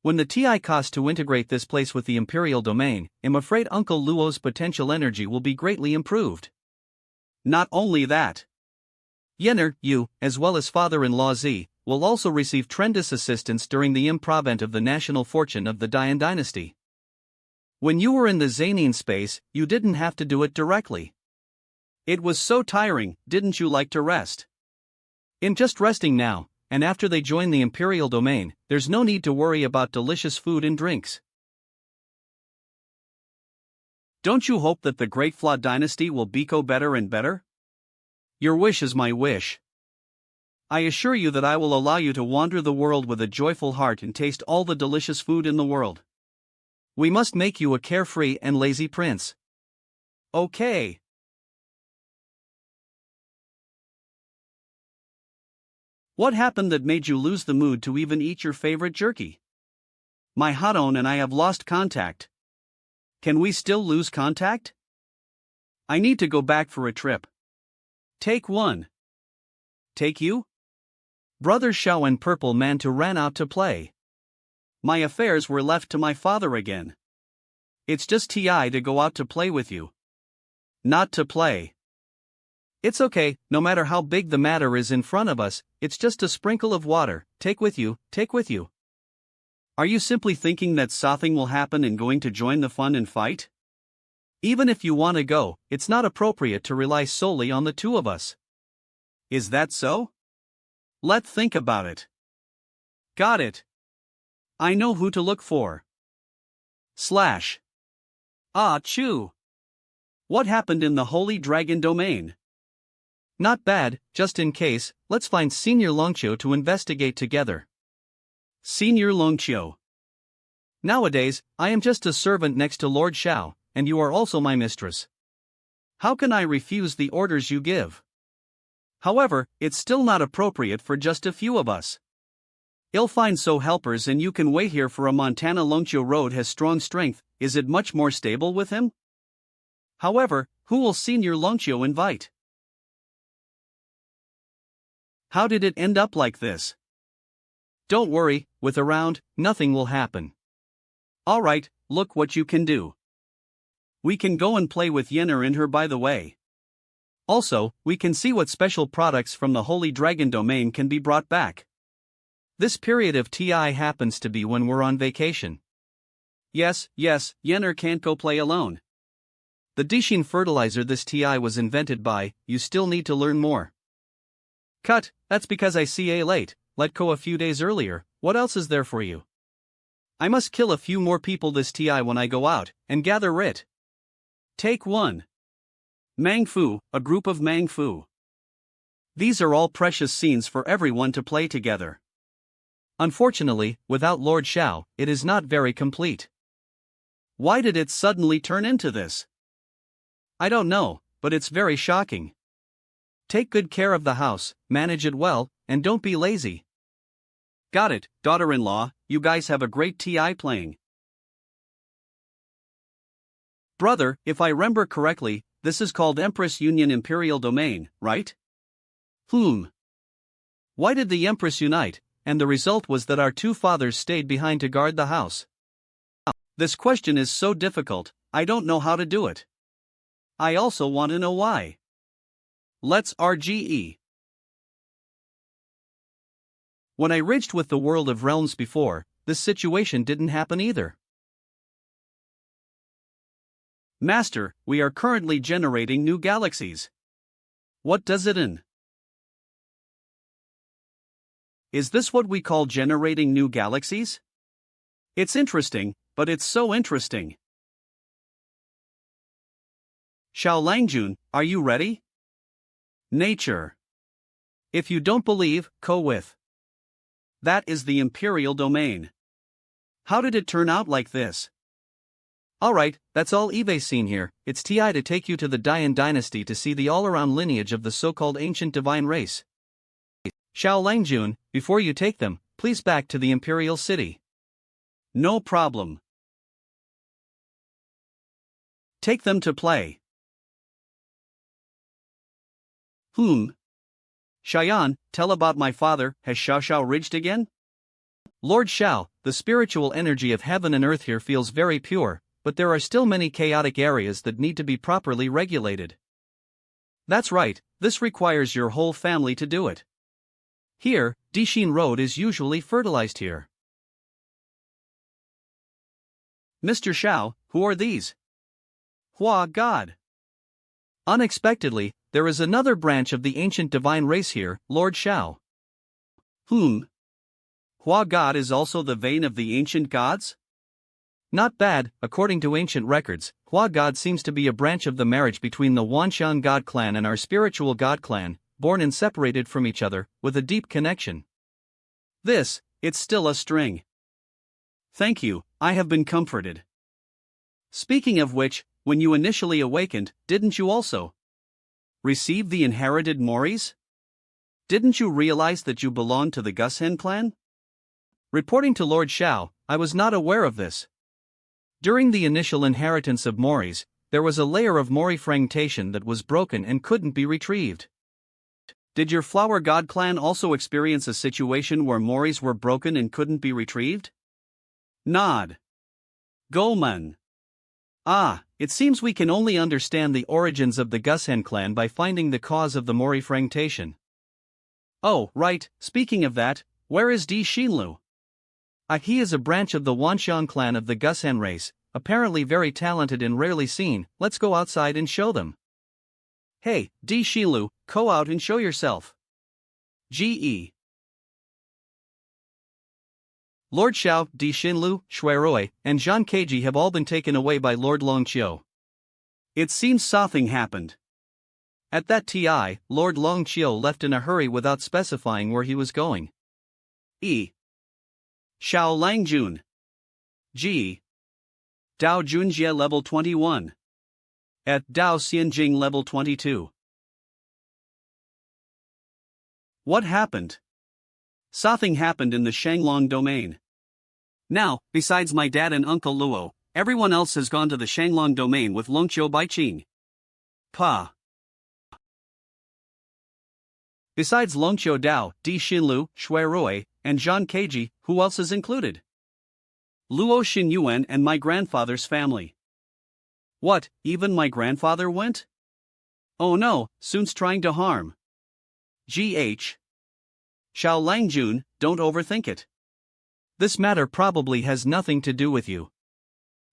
When the TI cost to integrate this place with the Imperial domain, I'm afraid Uncle Luo's potential energy will be greatly improved. Not only that. Yenner, you, as well as father-in-law Z, will also receive tremendous assistance during the improvement of the national fortune of the Dian dynasty. When you were in the Zanin space, you didn't have to do it directly. It was so tiring, didn't you like to rest? I'm just resting now, and after they join the Imperial domain, there's no need to worry about delicious food and drinks. Don't you hope that the Great Flaw dynasty will become better and better? Your wish is my wish. I assure you that I will allow you to wander the world with a joyful heart and taste all the delicious food in the world. We must make you a carefree and lazy prince. Okay. What happened that made you lose the mood to even eat your favorite jerky? My Hadon and I have lost contact. Can we still lose contact? I need to go back for a trip. Take one. Take you? Brother Xiao and Purple Mantu ran out to play. My affairs were left to my father again. It's just TI to go out to play with you. Not to play. It's okay, no matter how big the matter is in front of us, it's just a sprinkle of water. Take with you, take with you. Are you simply thinking that something will happen and going to join the fun and fight? Even if you want to go, it's not appropriate to rely solely on the two of us. Is that so? Let's think about it. Got it. I know who to look for. Ah, Chu. What happened in the Holy Dragon domain? Not bad, just in case, let's find Senior Longqiu to investigate together. Senior Longqiu. Nowadays, I am just a servant next to Lord Xiao, and you are also my mistress. How can I refuse the orders you give? However, it's still not appropriate for just a few of us. I'll find so helpers and you can wait here for a Montana. Longqiu Road has strong strength. Is it much more stable with him? However, who will Senior Longqiu invite? How did it end up like this? Don't worry, with around, nothing will happen. Alright, look what you can do. We can go and play with Yenner and her by the way. Also, we can see what special products from the Holy Dragon domain can be brought back. This period of TI happens to be when we're on vacation. Yes, Yenner can't go play alone. The Dishin fertilizer this TI was invented by, you still need to learn more. Cut, that's because I CA late, let go a few days earlier. What else is there for you? I must kill a few more people this TI when I go out, and gather writ. Take one. Mangfu, a group of Mangfu. These are all precious scenes for everyone to play together. Unfortunately, without Lord Xiao, it is not very complete. Why did it suddenly turn into this? I don't know, but it's very shocking. Take good care of the house, manage it well, and don't be lazy. Got it, daughter-in-law, you guys have a great TI playing. Brother, if I remember correctly, this is called Empress Union Imperial Domain, right? Why did the Empress unite, and the result was that our two fathers stayed behind to guard the house? This question is so difficult, I don't know how to do it. I also want to know why. Let's RGE. When I ridged with the World of Realms before, this situation didn't happen either. Master, we are currently generating new galaxies. What does it in? Is this what we call generating new galaxies? It's interesting, but it's so interesting. Xiao Langjun, are you ready? Nature. If you don't believe, go with. That is the imperial domain. How did it turn out like this? Alright, that's all Eve's seen here. It's TI to take you to the Dian dynasty to see the all-around lineage of the so-called ancient divine race. Xiao Langjun, before you take them, please back to the imperial city. No problem. Take them to play. Xiaoyan, tell about my father. Has Xiao Xiao ridged again? Lord Xiao, the spiritual energy of heaven and earth here feels very pure, but there are still many chaotic areas that need to be properly regulated. That's right, this requires your whole family to do it. Here, Dixin Road is usually fertilized here. Mr. Xiao, who are these? Hua God. Unexpectedly, there is another branch of the ancient divine race here, Lord Xiao. Hua God is also the vein of the ancient gods? Not bad, according to ancient records, Hua God seems to be a branch of the marriage between the Wanxian God clan and our spiritual God clan, born and separated from each other, with a deep connection. It's still a string. Thank you, I have been comforted. Speaking of which, when you initially awakened, didn't you also receive the inherited Moris? Didn't you realize that you belonged to the Gusen clan? Reporting to Lord Xiao, I was not aware of this. During the initial inheritance of Moris, there was a layer of Mori fragmentation that was broken and couldn't be retrieved. Did your Flower God clan also experience a situation where Moris were broken and couldn't be retrieved? Nod. Goman. It seems we can only understand the origins of the Gusen clan by finding the cause of the Mori fragmentation. Oh, right, speaking of that, where is Di Xinlu? He is a branch of the Wanxian clan of the Gusen race, apparently very talented and rarely seen. Let's go outside and show them. Hey, Di Xinlu, go out and show yourself. Ge. Lord Xiao, Di Xinlu, Shuirui, and Zhang Keiji have all been taken away by Lord Longqiu. It seems something happened. At that TI, Lord Longqiu left in a hurry without specifying where he was going. Xiao Langjun. G. Dao Junjie level 21. At Dao Xianjing level 22. What happened? Something happened in the Shanglong domain. Now, besides my dad and Uncle Luo, everyone else has gone to the Shanglong domain with Longqiu Baiqing. Besides Longqiu Dao, Di Xinlu, Shuirui, and Zhang Keiji, who else is included? Luo Xinyuan and my grandfather's family. What, even my grandfather went? Oh no, Sun's trying to harm. Xiao Langjun, don't overthink it. This matter probably has nothing to do with you.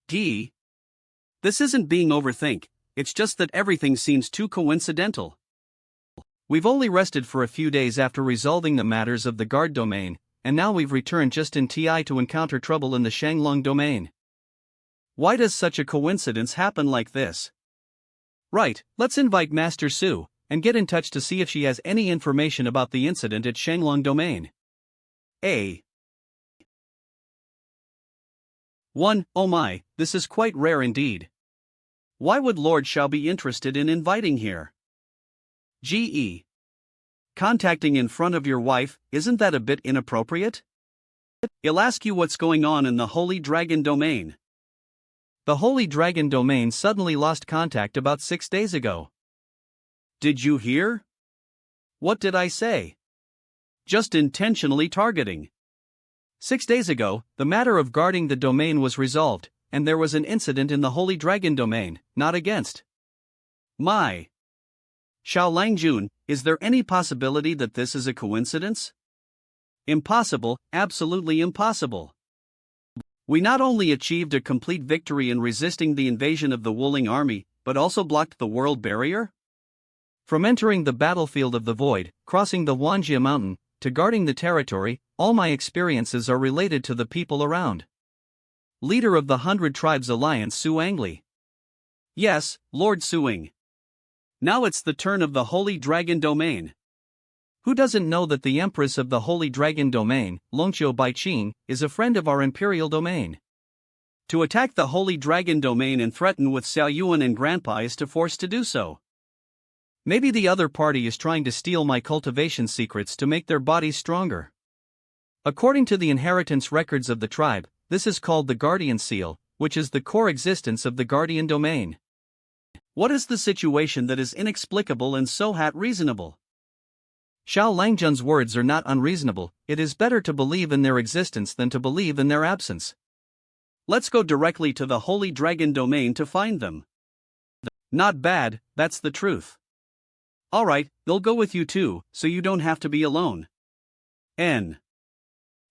This isn't being overthink, it's just that everything seems too coincidental. We've only rested for a few days after resolving the matters of the guard domain, and now we've returned just in TI to encounter trouble in the Shanglong domain. Why does such a coincidence happen like this? Right, let's invite Master Su, and get in touch to see if she has any information about the incident at Shanglong domain. Oh my, this is quite rare indeed. Why would Lord Xiao be interested in inviting here? Contacting in front of your wife, isn't that a bit inappropriate? He'll ask you what's going on in the Holy Dragon domain. The Holy Dragon domain suddenly lost contact about 6 days ago. Did you hear? What did I say? Just intentionally targeting. 6 days ago, the matter of guarding the domain was resolved, and there was an incident in the Holy Dragon domain, not against. My. Xiao Langjun, is there any possibility that this is a coincidence? Impossible, absolutely impossible. We not only achieved a complete victory in resisting the invasion of the Wuling army, but also blocked the world barrier? From entering the battlefield of the void, crossing the Wanjia mountain, to guarding the territory, all my experiences are related to the people around. Leader of the 100 Tribes Alliance Suangli. Yes, Lord Suing. Now it's the turn of the Holy Dragon Domain. Who doesn't know that the Empress of the Holy Dragon Domain, Longqiu Baiqing, is a friend of our imperial domain? To attack the Holy Dragon Domain and threaten with Xiao Yuan and Grandpa is to force to do so. Maybe the other party is trying to steal my cultivation secrets to make their bodies stronger. According to the inheritance records of the tribe, this is called the Guardian Seal, which is the core existence of the Guardian Domain. What is the situation that is inexplicable and so reasonable? Xiao Langjun's words are not unreasonable. It is better to believe in their existence than to believe in their absence. Let's go directly to the Holy Dragon Domain to find them. Not bad, that's the truth. Alright, they'll go with you too, so you don't have to be alone.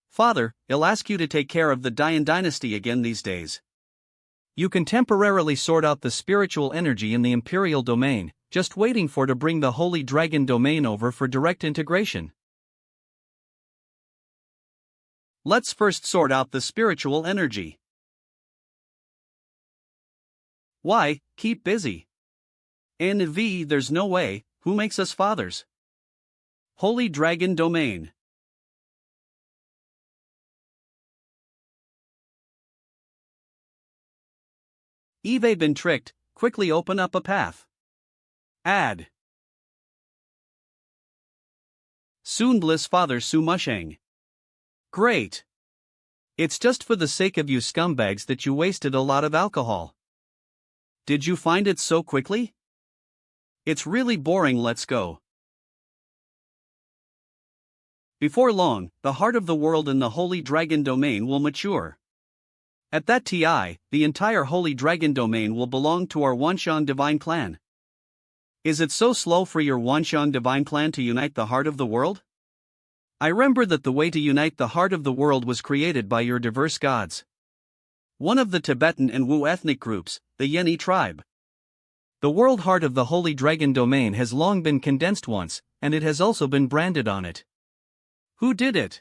Father, I'll ask you to take care of the Dian dynasty again these days. You can temporarily sort out the spiritual energy in the Imperial Domain, just waiting for to bring the Holy Dragon Domain over for direct integration. Let's first sort out the spiritual energy. Why, keep busy. There's no way, who makes us fathers? Holy Dragon Domain. Eve been tricked, quickly open up a path. Add. Soon bliss father Su Musheng. Great. It's just for the sake of you scumbags that you wasted a lot of alcohol. Did you find it so quickly? It's really boring, let's go. Before long, the heart of the world in the Holy Dragon Domain will mature. At that TI, the entire Holy Dragon Domain will belong to our Wanshan Divine Clan. Is it so slow for your Wanshan Divine Clan to unite the heart of the world? I remember that the way to unite the heart of the world was created by your diverse gods. One of the Tibetan and Wu ethnic groups, the Yeni tribe. The world heart of the Holy Dragon Domain has long been condensed once, and it has also been branded on it. Who did it?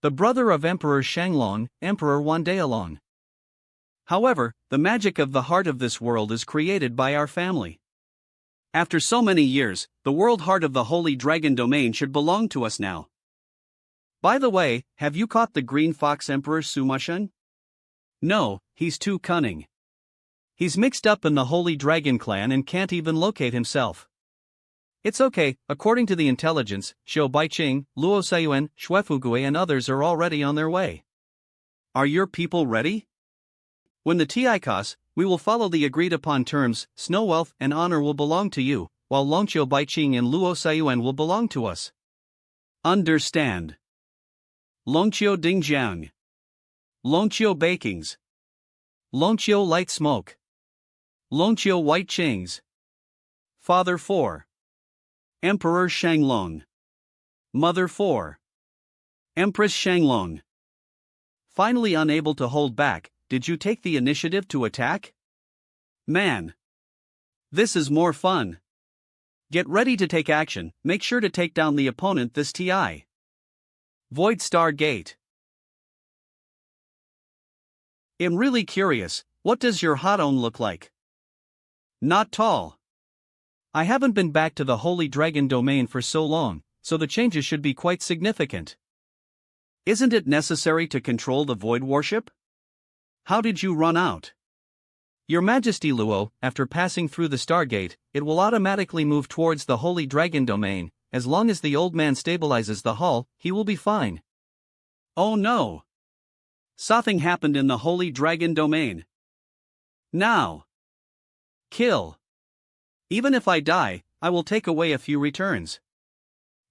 The brother of Emperor Shanglong, Emperor Wandaolong. However, the magic of the heart of this world is created by our family. After so many years, the world heart of the Holy Dragon Domain should belong to us now. By the way, have you caught the green fox Emperor Sumushan? No, he's too cunning. He's mixed up in the Holy Dragon Clan and can't even locate himself. It's okay, according to the intelligence, Xiu Baiqing, Luo Sayuan, Xuefugui and others are already on their way. Are your people ready? When the TICOS, we will follow the agreed upon terms. Snow wealth and honor will belong to you, while Longqiu Baiqing and Luo Sayuan will belong to us. Understand. Longqiu Dingjiang. Longqiu Bakings. Longqiu Light Smoke. Longqiu White Qings. Father 4. Emperor Shanglong. Mother 4. Empress Shanglong. Finally unable to hold back, did you take the initiative to attack? Man. This is more fun. Get ready to take action, make sure to take down the opponent this TI. Void Star Gate. I'm really curious, what does your Hadon look like? Not tall. I haven't been back to the Holy Dragon Domain for so long, so the changes should be quite significant. Isn't it necessary to control the void worship? How did you run out? Your Majesty Luo, after passing through the Stargate, it will automatically move towards the Holy Dragon Domain. As long as the old man stabilizes the hull, he will be fine. Oh no! Something happened in the Holy Dragon Domain. Now! Kill! Even if I die, I will take away a few returns.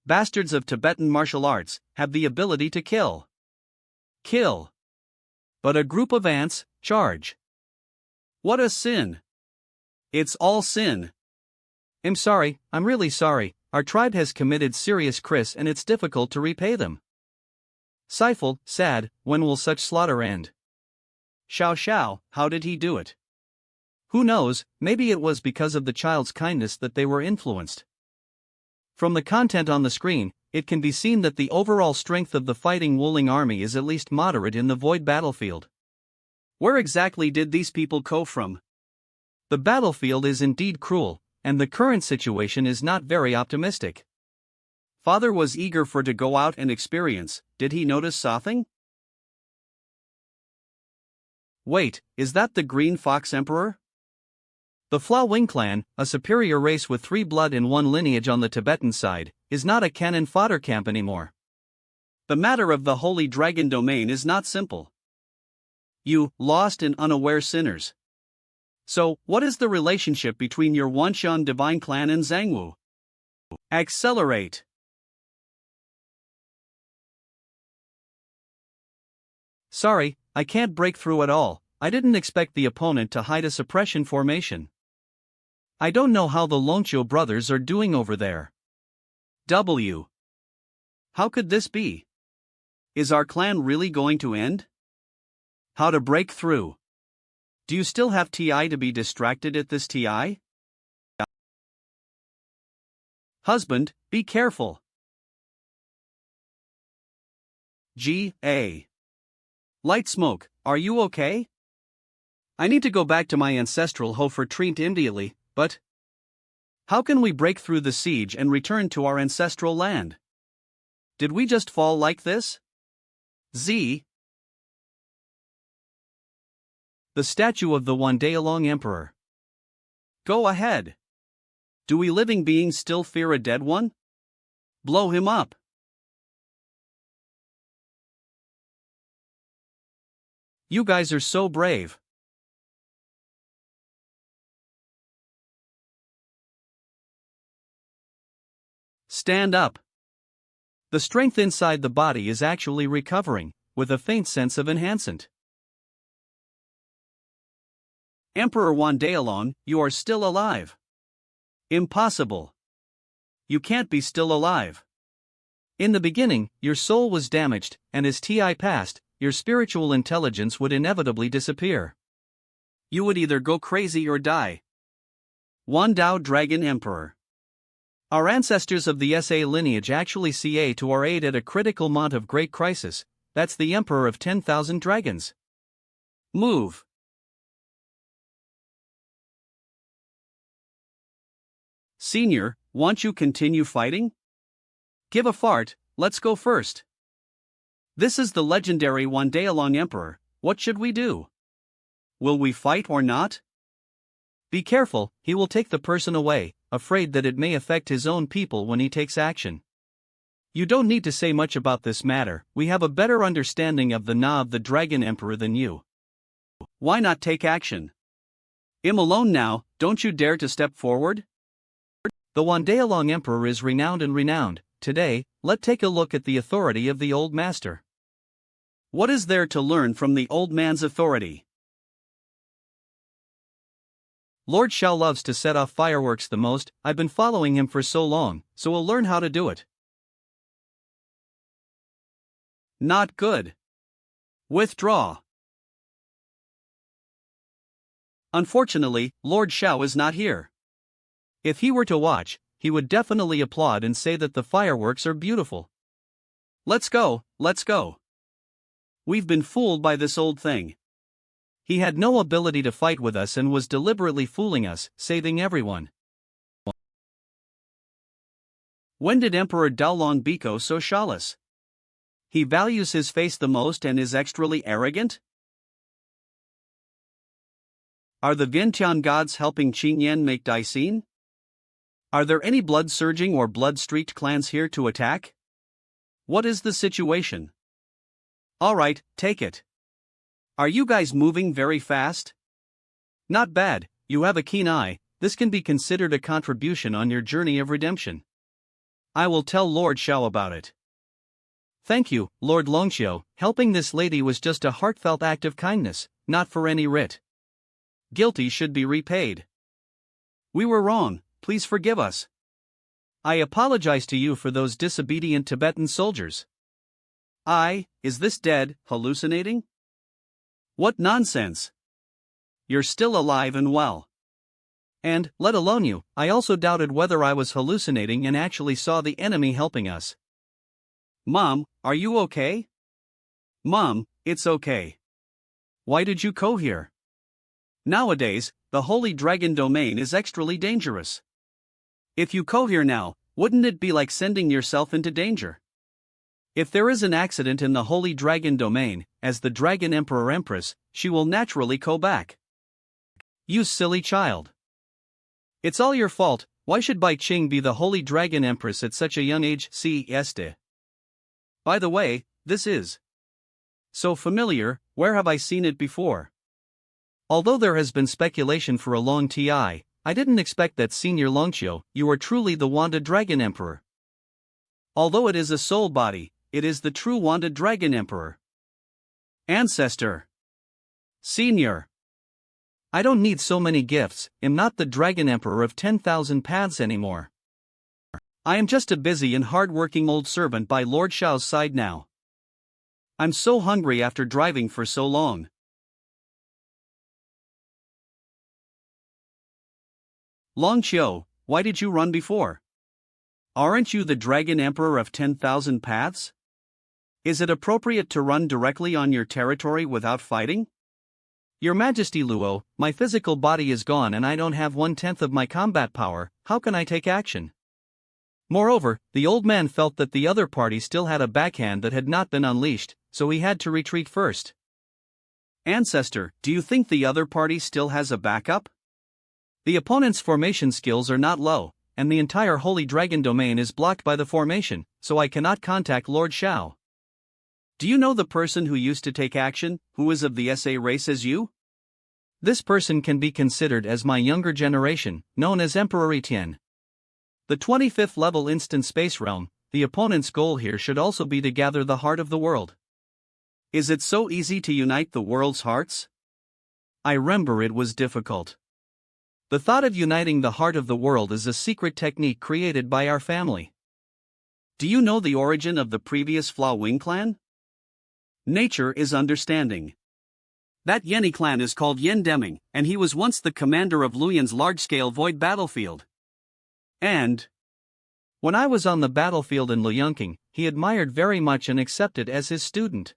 Bastards of Tibetan martial arts have the ability to kill. Kill. But a group of ants, charge. What a sin! It's all sin. I'm sorry, I'm really sorry, our tribe has committed serious crimes and it's difficult to repay them. Seifel, sad, when will such slaughter end? Xiao, how did he do it? Who knows, maybe it was because of the child's kindness that they were influenced. From the content on the screen, it can be seen that the overall strength of the fighting Wuling army is at least moderate in the void battlefield. Where exactly did these people come from? The battlefield is indeed cruel, and the current situation is not very optimistic. Father was eager for to go out and experience. Did he notice something? Wait, is that the Green Fox Emperor? The Fla Wing clan, a superior race with 3 blood in 1 lineage on the Tibetan side, is not a cannon fodder camp anymore. The matter of the Holy Dragon domain is not simple. You, lost and unaware sinners. So, what is the relationship between your Wanshan divine clan and Zhangwu? Accelerate. Sorry, I can't break through at all. I didn't expect the opponent to hide a suppression formation. I don't know how the Longqiu brothers are doing over there. W. How could this be? Is our clan really going to end? How to break through? Do you still have TI to be distracted at this TI? Husband, be careful. G.A. Light Smoke, are you okay? I need to go back to my ancestral home for treat immediately, but how can we break through the siege and return to our ancestral land? Did we just fall like this? Z. The statue of the one-day-long emperor. Go ahead. Do we living beings still fear a dead one? Blow him up. You guys are so brave. Stand up. The strength inside the body is actually recovering, with a faint sense of enhancement. Emperor Wandaelon, you are still alive. Impossible. You can't be still alive. In the beginning, your soul was damaged, and as TI passed, your spiritual intelligence would inevitably disappear. You would either go crazy or die. Wandao Dragon Emperor. Our ancestors of the SA lineage actually CA to our aid at a critical moment of great crisis. That's the Emperor of 10,000 Dragons. Move. Senior, won't you continue fighting? Give a fart, let's go first. This is the legendary Wandaelon Emperor, what should we do? Will we fight or not? Be careful, he will take the person away, afraid that it may affect his own people when he takes action. You don't need to say much about this matter, we have a better understanding of the Na of the Dragon Emperor than you. Why not take action? I'm alone now, don't you dare to step forward? The Wandaelon Emperor is renowned and renowned. Today, let's take a look at the authority of the Old Master. What is there to learn from the old man's authority? Lord Shao loves to set off fireworks the most. I've been following him for so long, so I'll learn how to do it. Not good. Withdraw. Unfortunately, Lord Shao is not here. If he were to watch, he would definitely applaud and say that the fireworks are beautiful. Let's go, let's go. We've been fooled by this old thing. He had no ability to fight with us and was deliberately fooling us, saving everyone. When did Emperor Daolong become so shawless? He values his face the most and is extrally arrogant? Are the Vientiane gods helping Qingyan make Daixin? Are there any blood-surging or blood-streaked clans here to attack? What is the situation? Alright, take it. Are you guys moving very fast? Not bad, you have a keen eye, this can be considered a contribution on your journey of redemption. I will tell Lord Shao about it. Thank you, Lord Longqiu, helping this lady was just a heartfelt act of kindness, not for any writ. Guilty should be repaid. We were wrong, please forgive us. I apologize to you for those disobedient Tibetan soldiers. Is this dead, hallucinating? What nonsense! You're still alive and well. And, let alone you, I also doubted whether I was hallucinating and actually saw the enemy helping us. Mom, are you okay? Mom, it's okay. Why did you go here? Nowadays, the Holy Dragon domain is extremely dangerous. If you go here now, wouldn't it be like sending yourself into danger? If there is an accident in the Holy Dragon domain, as the Dragon Emperor Empress, she will naturally go back. You silly child. It's all your fault. Why should Bai Qing be the Holy Dragon Empress at such a young age? By the way, this is so familiar, where have I seen it before? Although there has been speculation for a long time, I didn't expect that Senior Longqiu, you are truly the Wanda Dragon Emperor. Although it is a soul body, it is the true Wanda Dragon Emperor. Ancestor. Senior. I don't need so many gifts, I'm not the Dragon Emperor of 10,000 paths anymore. I am just a busy and hard-working old servant by Lord Xiao's side now. I'm so hungry after driving for so long. Longqiu, why did you run before? Aren't you the Dragon Emperor of 10,000 paths? Is it appropriate to run directly on your territory without fighting? Your Majesty Luo, my physical body is gone and I don't have 1/10 of my combat power, how can I take action? Moreover, the old man felt that the other party still had a backhand that had not been unleashed, so he had to retreat first. Ancestor, do you think the other party still has a backup? The opponent's formation skills are not low, and the entire Holy Dragon domain is blocked by the formation, so I cannot contact Lord Xiao. Do you know the person who used to take action, who is of the SA race as you? This person can be considered as my younger generation, known as Emperor Etienne. The 25th level instant space realm, the opponent's goal here should also be to gather the heart of the world. Is it so easy to unite the world's hearts? I remember it was difficult. The thought of uniting the heart of the world is a secret technique created by our family. Do you know the origin of the previous Fla Wing clan? Nature is understanding. That Yeni clan is called Yen Deming, and he was once the commander of Luyan's large-scale void battlefield. And when I was on the battlefield in Luyongqing, he admired very much and accepted as his student.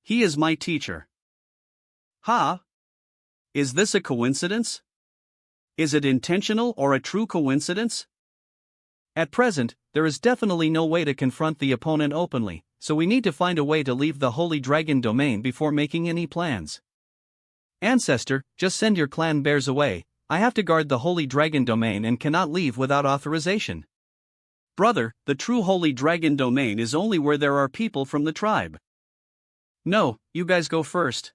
He is my teacher. Ha! Is this a coincidence? Is it intentional or a true coincidence? At present, there is definitely no way to confront the opponent openly, so we need to find a way to leave the Holy Dragon domain before making any plans. Ancestor, just send your clan bears away, I have to guard the Holy Dragon domain and cannot leave without authorization. Brother, the true Holy Dragon domain is only where there are people from the tribe. No, you guys go first.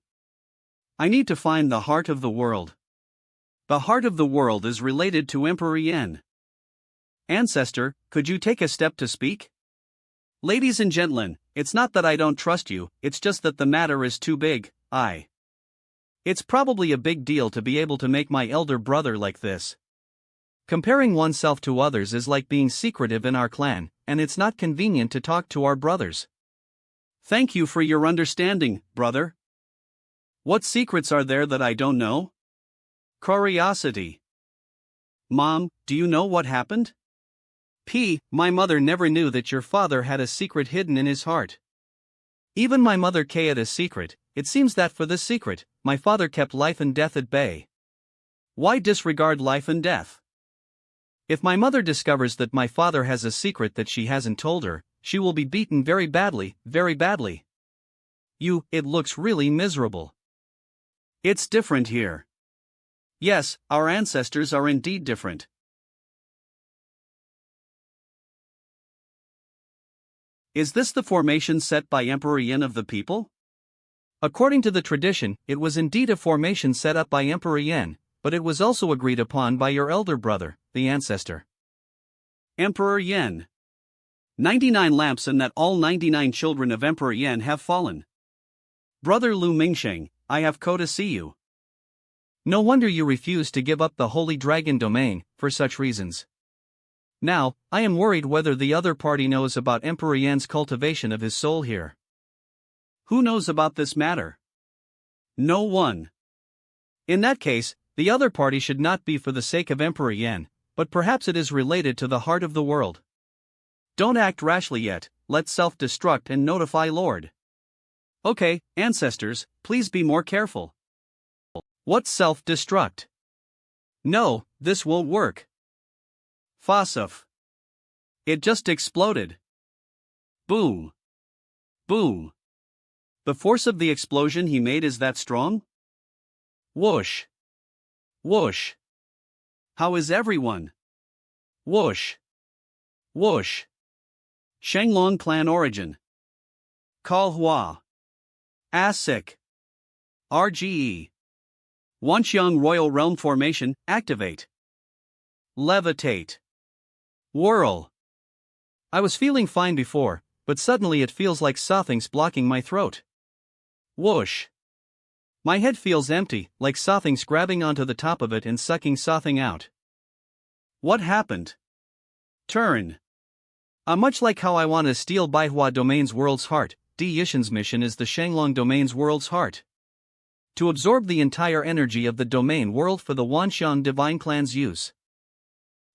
I need to find the heart of the world. The heart of the world is related to Emperor Yen. Ancestor, could you take a step to speak? Ladies and gentlemen, it's not that I don't trust you, it's just that the matter is too big. It's probably a big deal to be able to make my elder brother like this. Comparing oneself to others is like being secretive in our clan, and it's not convenient to talk to our brothers. Thank you for your understanding, brother. What secrets are there that I don't know? Curiosity. Mom, do you know what happened? My mother never knew that your father had a secret hidden in his heart. Even my mother kept a secret. It seems that for this secret, my father kept life and death at bay. Why disregard life and death? If my mother discovers that my father has a secret that she hasn't told her, she will be beaten very badly, very badly. It looks really miserable. It's different here. Yes, our ancestors are indeed different. Is this the formation set by Emperor Yin of the people? According to the tradition, it was indeed a formation set up by Emperor Yin, but it was also agreed upon by your elder brother, the ancestor. Emperor Yin. 99 lamps and that all 99 children of Emperor Yin have fallen. Brother Lu Mingsheng, I have come to see you. No wonder you refuse to give up the Holy Dragon domain, for such reasons. Now, I am worried whether the other party knows about Emperor Yan's cultivation of his soul here. Who knows about this matter? No one. In that case, the other party should not be for the sake of Emperor Yan, but perhaps it is related to the heart of the world. Don't act rashly yet, let's self-destruct and notify Lord. Okay, ancestors, please be more careful. What's self-destruct? No, this won't work. Fossif. It just exploded. Boom. Boom. The force of the explosion he made is that strong? Whoosh. Whoosh. How is everyone? Whoosh. Whoosh. Shenglong clan origin. Kalhua. Asik. RGE. Wanxiang Royal Realm Formation, activate. Levitate. Whirl. I was feeling fine before, but suddenly it feels like something's blocking my throat. Whoosh. My head feels empty, like something's grabbing onto the top of it and sucking something out. What happened? Turn. Much like how I want to steal Baihua Domain's world's heart, Di Yishan's mission is the Shenglong Domain's world's heart. To absorb the entire energy of the domain world for the Wanxiang Divine Clan's use.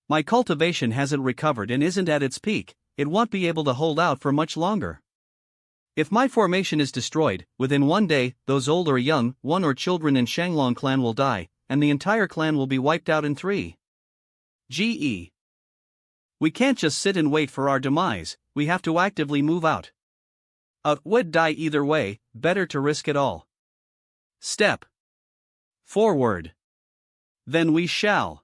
My cultivation hasn't recovered and isn't at its peak, it won't be able to hold out for much longer. If my formation is destroyed, within one day, those old or young, one or children in Shenglong clan will die, and the entire clan will be wiped out in 3. GE. We can't just sit and wait for our demise, we have to actively move out. Would die either way, better to risk it all. Step forward. Then we shall.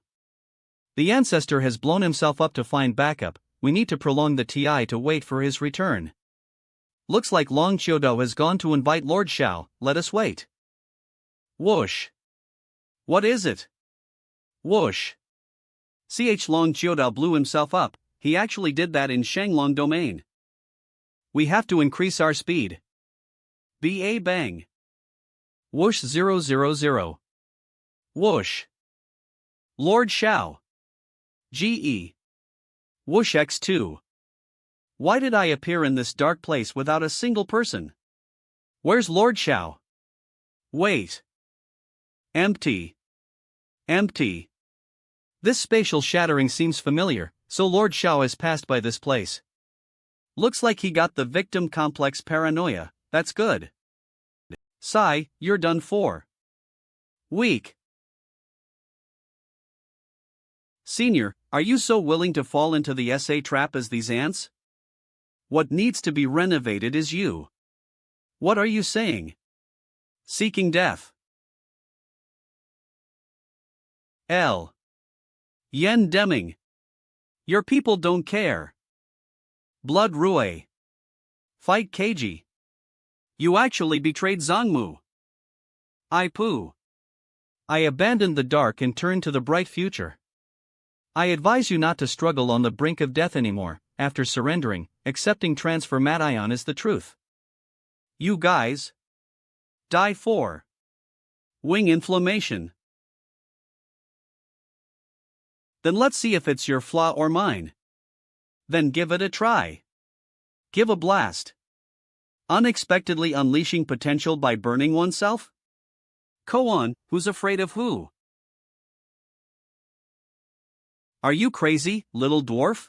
The ancestor has blown himself up to find backup, we need to prolong the TI to wait for his return. Looks like Long Chiodo has gone to invite Lord Xiao, let us wait. Whoosh. What is it? Whoosh. Long Chiodo blew himself up, he actually did that in Shenglong Domain. We have to increase our speed. BA bang. Whoosh 000. Whoosh. Lord Xiao. GE. Whoosh X2. Why did I appear in this dark place without a single person? Where's Lord Xiao? Wait. Empty. Empty. This spatial shattering seems familiar, so Lord Xiao has passed by this place. Looks like he got the victim complex paranoia, that's good. Sigh, you're done for. Weak. Senior, are you so willing to fall into the SA trap as these ants? What needs to be renovated is you. What are you saying? Seeking death. L. Yen Deming. Your people don't care. Blood Rue. Fight Keiji. You actually betrayed Zhongmu. I poo. I abandoned the dark and turned to the bright future. I advise you not to struggle on the brink of death anymore. After surrendering, accepting transformation is the truth. You guys. Die for. Wing inflammation. Then let's see if it's your flaw or mine. Then give it a try. Give a blast. Unexpectedly unleashing potential by burning oneself? Koan, who's afraid of who? Are you crazy, little dwarf?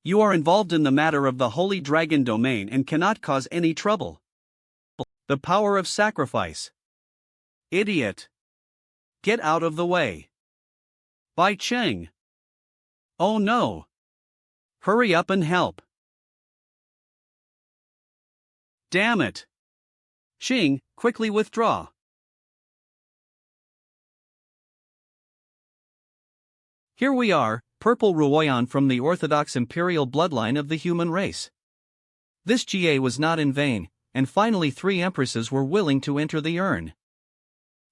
You are involved in the matter of the Holy Dragon domain and cannot cause any trouble. The power of sacrifice. Idiot. Get out of the way. Bai Cheng. Oh no. Hurry up and help. Damn it. Xing, quickly withdraw. Here we are, Purple Ruoyan from the Orthodox Imperial bloodline of the human race. This GA was not in vain, and finally 3 empresses were willing to enter the urn.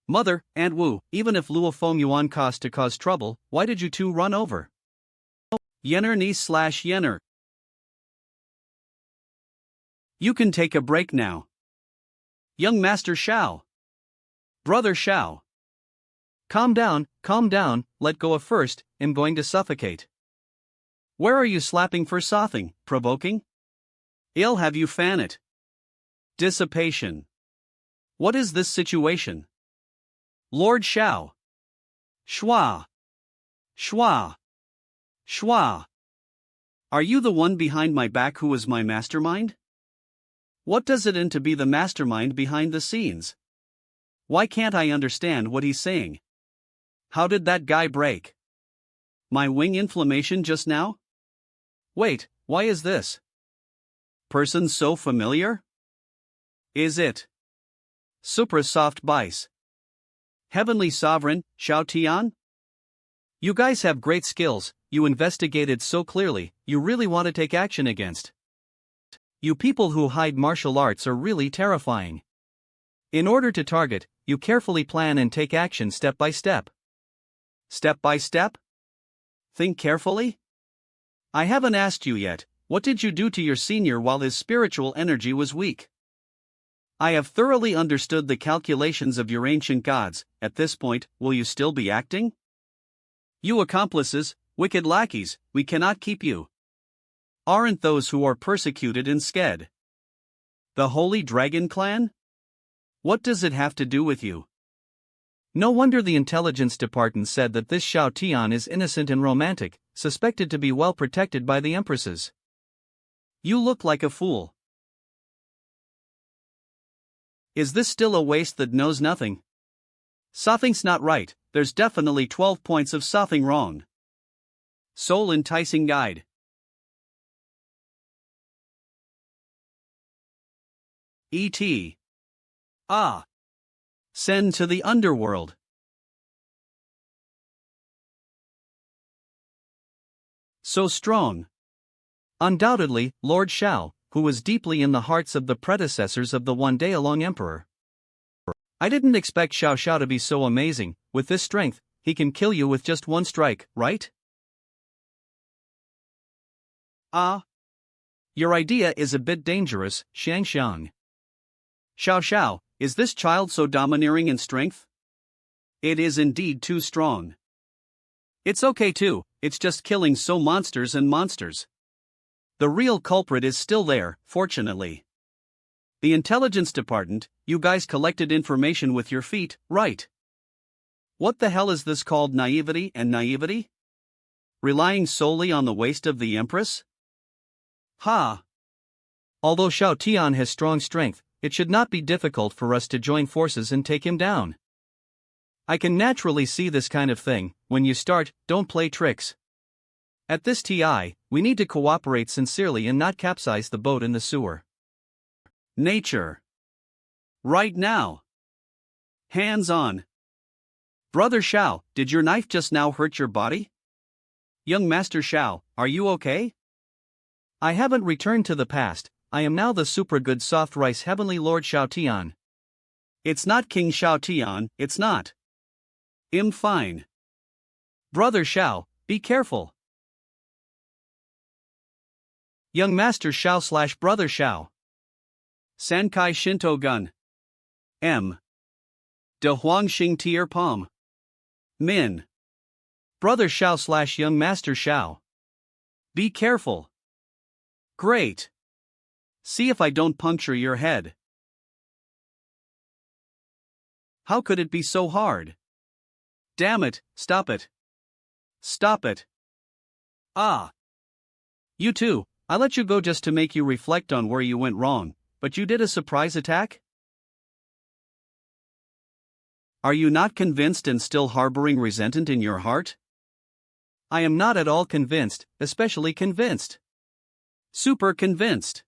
Mother, Aunt Wu, even if Luo Feng Yuan cost to cause trouble, why did you 2 run over? Yenner /Yenner. You can take a break now. Young Master Xiao. Brother Xiao. Calm down, let go of first, I'm going to suffocate. Where are you slapping for sothing, provoking? I'll have you fan it. Dissipation. What is this situation? Lord Xiao. Schwa. Schwa. Schwa. Are you the one behind my back who is my mastermind? What does it mean to be the mastermind behind the scenes? Why can't I understand what he's saying? How did that guy break my wing inflammation just now? Wait, why is this person so familiar? Is it Supra Soft Bice? Heavenly Sovereign, Xiao Tian? You guys have great skills, you investigated so clearly, you really want to take action against. You people who hide martial arts are really terrifying. In order to target, you carefully plan and take action step by step. Step by step? Think carefully? I haven't asked you yet, what did you do to your senior while his spiritual energy was weak? I have thoroughly understood the calculations of your ancient gods. At this point, will you still be acting? You accomplices, wicked lackeys, we cannot keep you. Aren't those who are persecuted in Sked the Holy Dragon Clan? What does it have to do with you? No wonder the intelligence department said that this Xiao Tian is innocent and romantic, suspected to be well protected by the empresses. You look like a fool. Is this still a waste that knows nothing? Something's not right, there's definitely 12 points of something wrong. Soul Enticing Guide. E.T. Send to the underworld. So strong. Undoubtedly, Lord Xiao, who was deeply in the hearts of the predecessors of the one-day-along emperor. I didn't expect Xiao Xiao to be so amazing. With this strength, he can kill you with just one strike, right? Your idea is a bit dangerous, Xiang Xiang. Xiao Xiao, is this child so domineering in strength? It is indeed too strong. It's okay too, it's just killing so monsters and monsters. The real culprit is still there, fortunately. The intelligence department, you guys collected information with your feet, right? What the hell is this called, naivety and naivety? Relying solely on the waist of the Empress? Although Xiao Tian has strong strength, it should not be difficult for us to join forces and take him down. I can naturally see this kind of thing. When you start, don't play tricks. At this TI, we need to cooperate sincerely and not capsize the boat in the sewer. Nature. Right now. Hands on. Brother Xiao, did your knife just now hurt your body? Young Master Xiao, are you okay? I haven't returned to the past, I am now the super good soft rice heavenly Lord Xiao Tian. It's not King Xiao Tian, it's not. I'm fine. Brother Xiao, be careful. Young Master Xiao / Brother Xiao. Sankai Shinto Gun. M. De Huang Xing Tier Palm. Min. Brother Xiao / Young Master Xiao. Be careful. Great. See if I don't puncture your head. How could it be so hard? Damn it, stop it. Stop it. You too, I let you go just to make you reflect on where you went wrong, but you did a surprise attack? Are you not convinced and still harboring resentment in your heart? I am not at all convinced, especially convinced. Super convinced.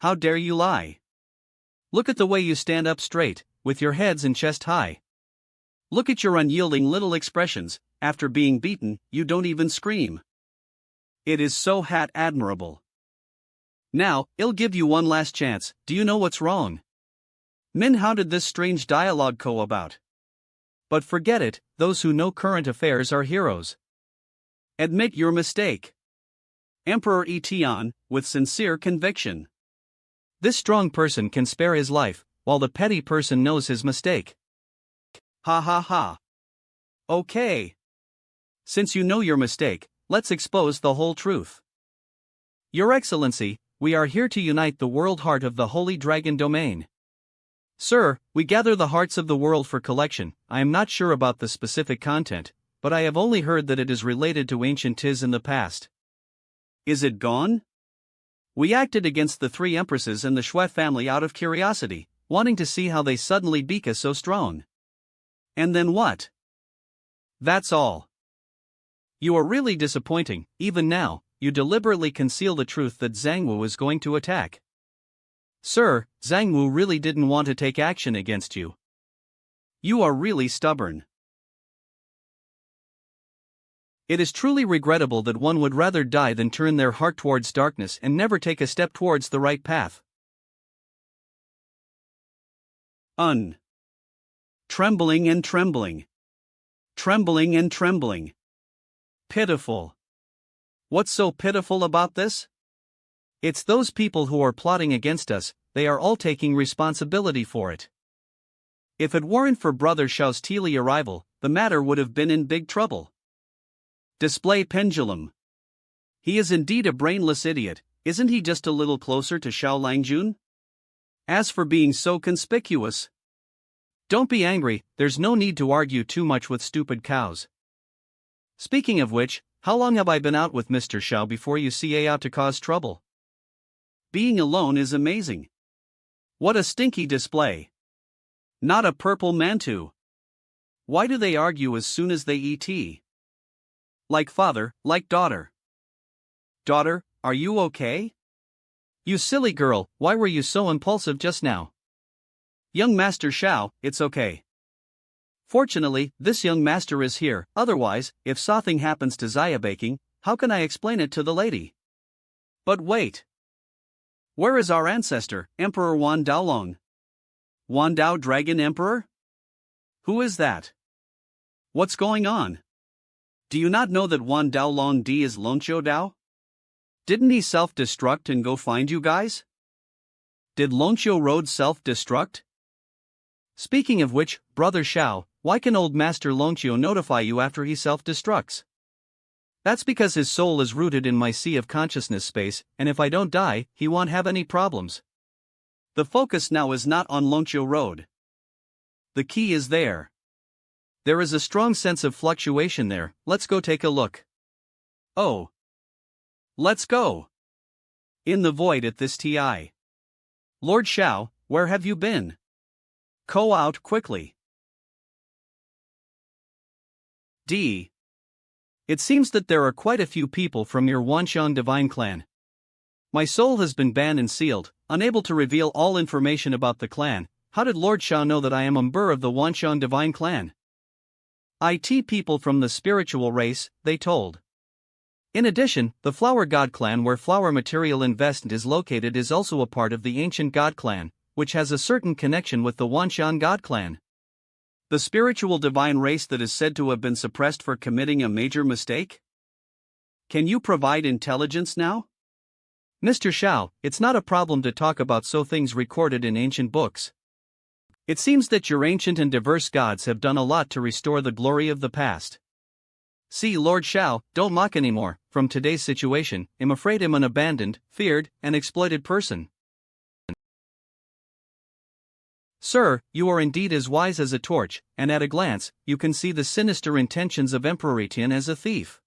How dare you lie? Look at the way you stand up straight, with your heads and chest high. Look at your unyielding little expressions. After being beaten, you don't even scream. It is so admirable. Now, I'll give you one last chance. Do you know what's wrong? Min, how did this strange dialogue go about? But forget it, those who know current affairs are heroes. Admit your mistake. Emperor Etian, with sincere conviction. This strong person can spare his life, while the petty person knows his mistake. Ha ha ha. Okay. Since you know your mistake, let's expose the whole truth. Your Excellency, we are here to unite the world heart of the Holy Dragon Domain. Sir, we gather the hearts of the world for collection. I am not sure about the specific content, but I have only heard that it is related to ancient Tis in the past. Is it gone? We acted against the three empresses and the Shui family out of curiosity, wanting to see how they suddenly became so strong. And then what? That's all. You are really disappointing. Even now, you deliberately conceal the truth that Zhang Wu is going to attack. Sir, Zhang Wu really didn't want to take action against you. You are really stubborn. It is truly regrettable that one would rather die than turn their heart towards darkness and never take a step towards the right path. Trembling and trembling. Trembling and trembling. Pitiful. What's so pitiful about this? It's those people who are plotting against us, they are all taking responsibility for it. If it weren't for Brother Xiao's Teely arrival, the matter would have been in big trouble. Display pendulum. He is indeed a brainless idiot, isn't he just a little closer to Xiao Langjun? As for being so conspicuous. Don't be angry, there's no need to argue too much with stupid cows. Speaking of which, how long have I been out with Mr. Xiao before you see out to cause trouble? Being alone is amazing. What a stinky display. Not a purple mantu. Why do they argue as soon as they eat tea? Like father, like daughter. Daughter, are you okay? You silly girl, why were you so impulsive just now? Young Master Xiao, it's okay. Fortunately, this young master is here, otherwise, if something happens to Xia baking, how can I explain it to the lady? But wait. Where is our ancestor, Emperor Wan Daolong? Wan Dao Dragon Emperor? Who is that? What's going on? Do you not know that Wan Daolong Di is Lonqiu Dao? Didn't he self-destruct and go find you guys? Did Lonqiu Road self-destruct? Speaking of which, Brother Xiao, why can old Master Lonqiu notify you after he self-destructs? That's because his soul is rooted in my sea of consciousness space, and if I don't die, he won't have any problems. The focus now is not on Lonqiu Road. The key is there. There is a strong sense of fluctuation there, let's go take a look. Oh. Let's go. In the void at this TI. Lord Xiao, where have you been? Go out quickly. D. It seems that there are quite a few people from your Wanxiang divine clan. My soul has been banned and sealed, unable to reveal all information about the clan. How did Lord Xiao know that I am a member of the Wanxiang divine clan? IT people from the spiritual race, they told. In addition, the Flower God clan where flower material investment is located is also a part of the ancient God clan, which has a certain connection with the Wanxiang God clan. The spiritual divine race that is said to have been suppressed for committing a major mistake? Can you provide intelligence now? Mr. Xiao, it's not a problem to talk about so things recorded in ancient books. It seems that your ancient and diverse gods have done a lot to restore the glory of the past. See, Lord Xiao, don't mock anymore. From today's situation, I'm afraid I'm an abandoned, feared, and exploited person. Sir, you are indeed as wise as a torch, and at a glance, you can see the sinister intentions of Emperor Tian as a thief.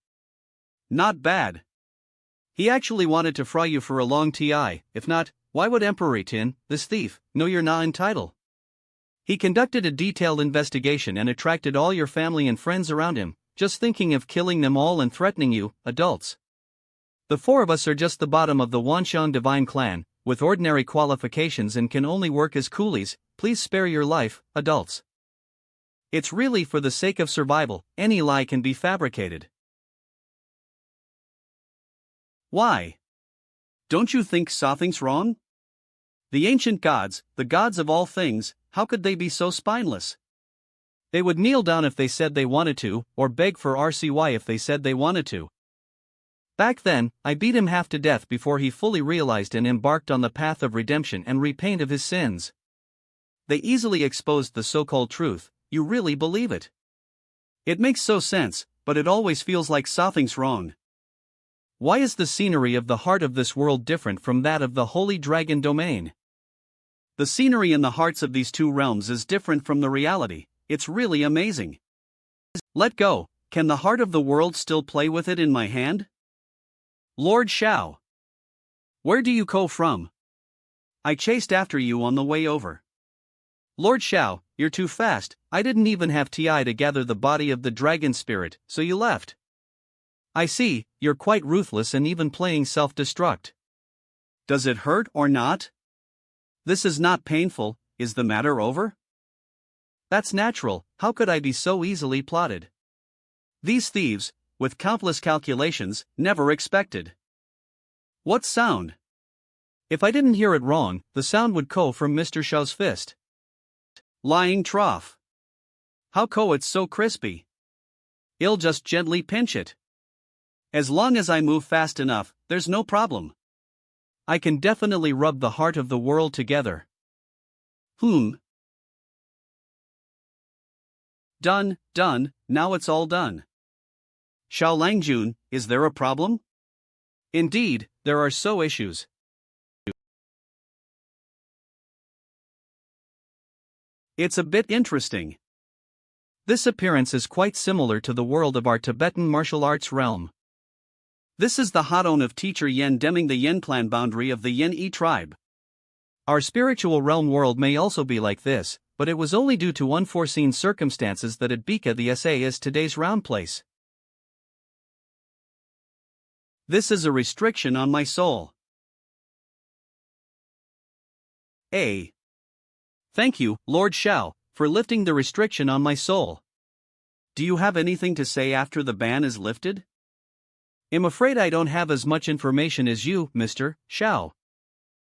Not bad. He actually wanted to fry you for a long TI, if not, why would Emperor Tian, this thief, know you're not entitled? He conducted a detailed investigation and attracted all your family and friends around him, just thinking of killing them all and threatening you, adults. The four of us are just the bottom of the Wanxiang divine clan, with ordinary qualifications and can only work as coolies. Please spare your life, adults. It's really for the sake of survival, any lie can be fabricated. Why? Don't you think something's wrong? The ancient gods, the gods of all things, how could they be so spineless? They would kneel down if they said they wanted to, or beg for RCY if they said they wanted to. Back then, I beat him half to death before he fully realized and embarked on the path of redemption and repent of his sins. They easily exposed the so-called truth. You really believe it? It makes so sense, but it always feels like something's wrong. Why is the scenery of the heart of this world different from that of the Holy Dragon domain? The scenery in the hearts of these two realms is different from the reality. It's really amazing. Let go. Can the heart of the world still play with it in my hand? Lord Shao. Where do you go from? I chased after you on the way over. Lord Shao, you're too fast, I didn't even have time to gather the body of the dragon spirit, so you left. I see, you're quite ruthless and even playing self-destruct. Does it hurt or not? This is not painful, is the matter over? That's natural, how could I be so easily plotted? These thieves, with countless calculations, never expected. What sound? If I didn't hear it wrong, the sound would come from Mr. Shao's fist. Lying trough. How come it's so crispy? I'll just gently pinch it. As long as I move fast enough, there's no problem. I can definitely rub the heart of the world together. Done, now it's all done. Xiao Langjun, is there a problem? Indeed, there are so issues. It's a bit interesting. This appearance is quite similar to the world of our Tibetan martial arts realm. This is the Hadon of teacher Yen Deming, the Yen clan boundary of the Yen E tribe. Our spiritual realm world may also be like this, but it was only due to unforeseen circumstances that it became the SA is today's round place. This is a restriction on my soul. Thank you, Lord Shao, for lifting the restriction on my soul. Do you have anything to say after the ban is lifted? I'm afraid I don't have as much information as you, Mr. Shao.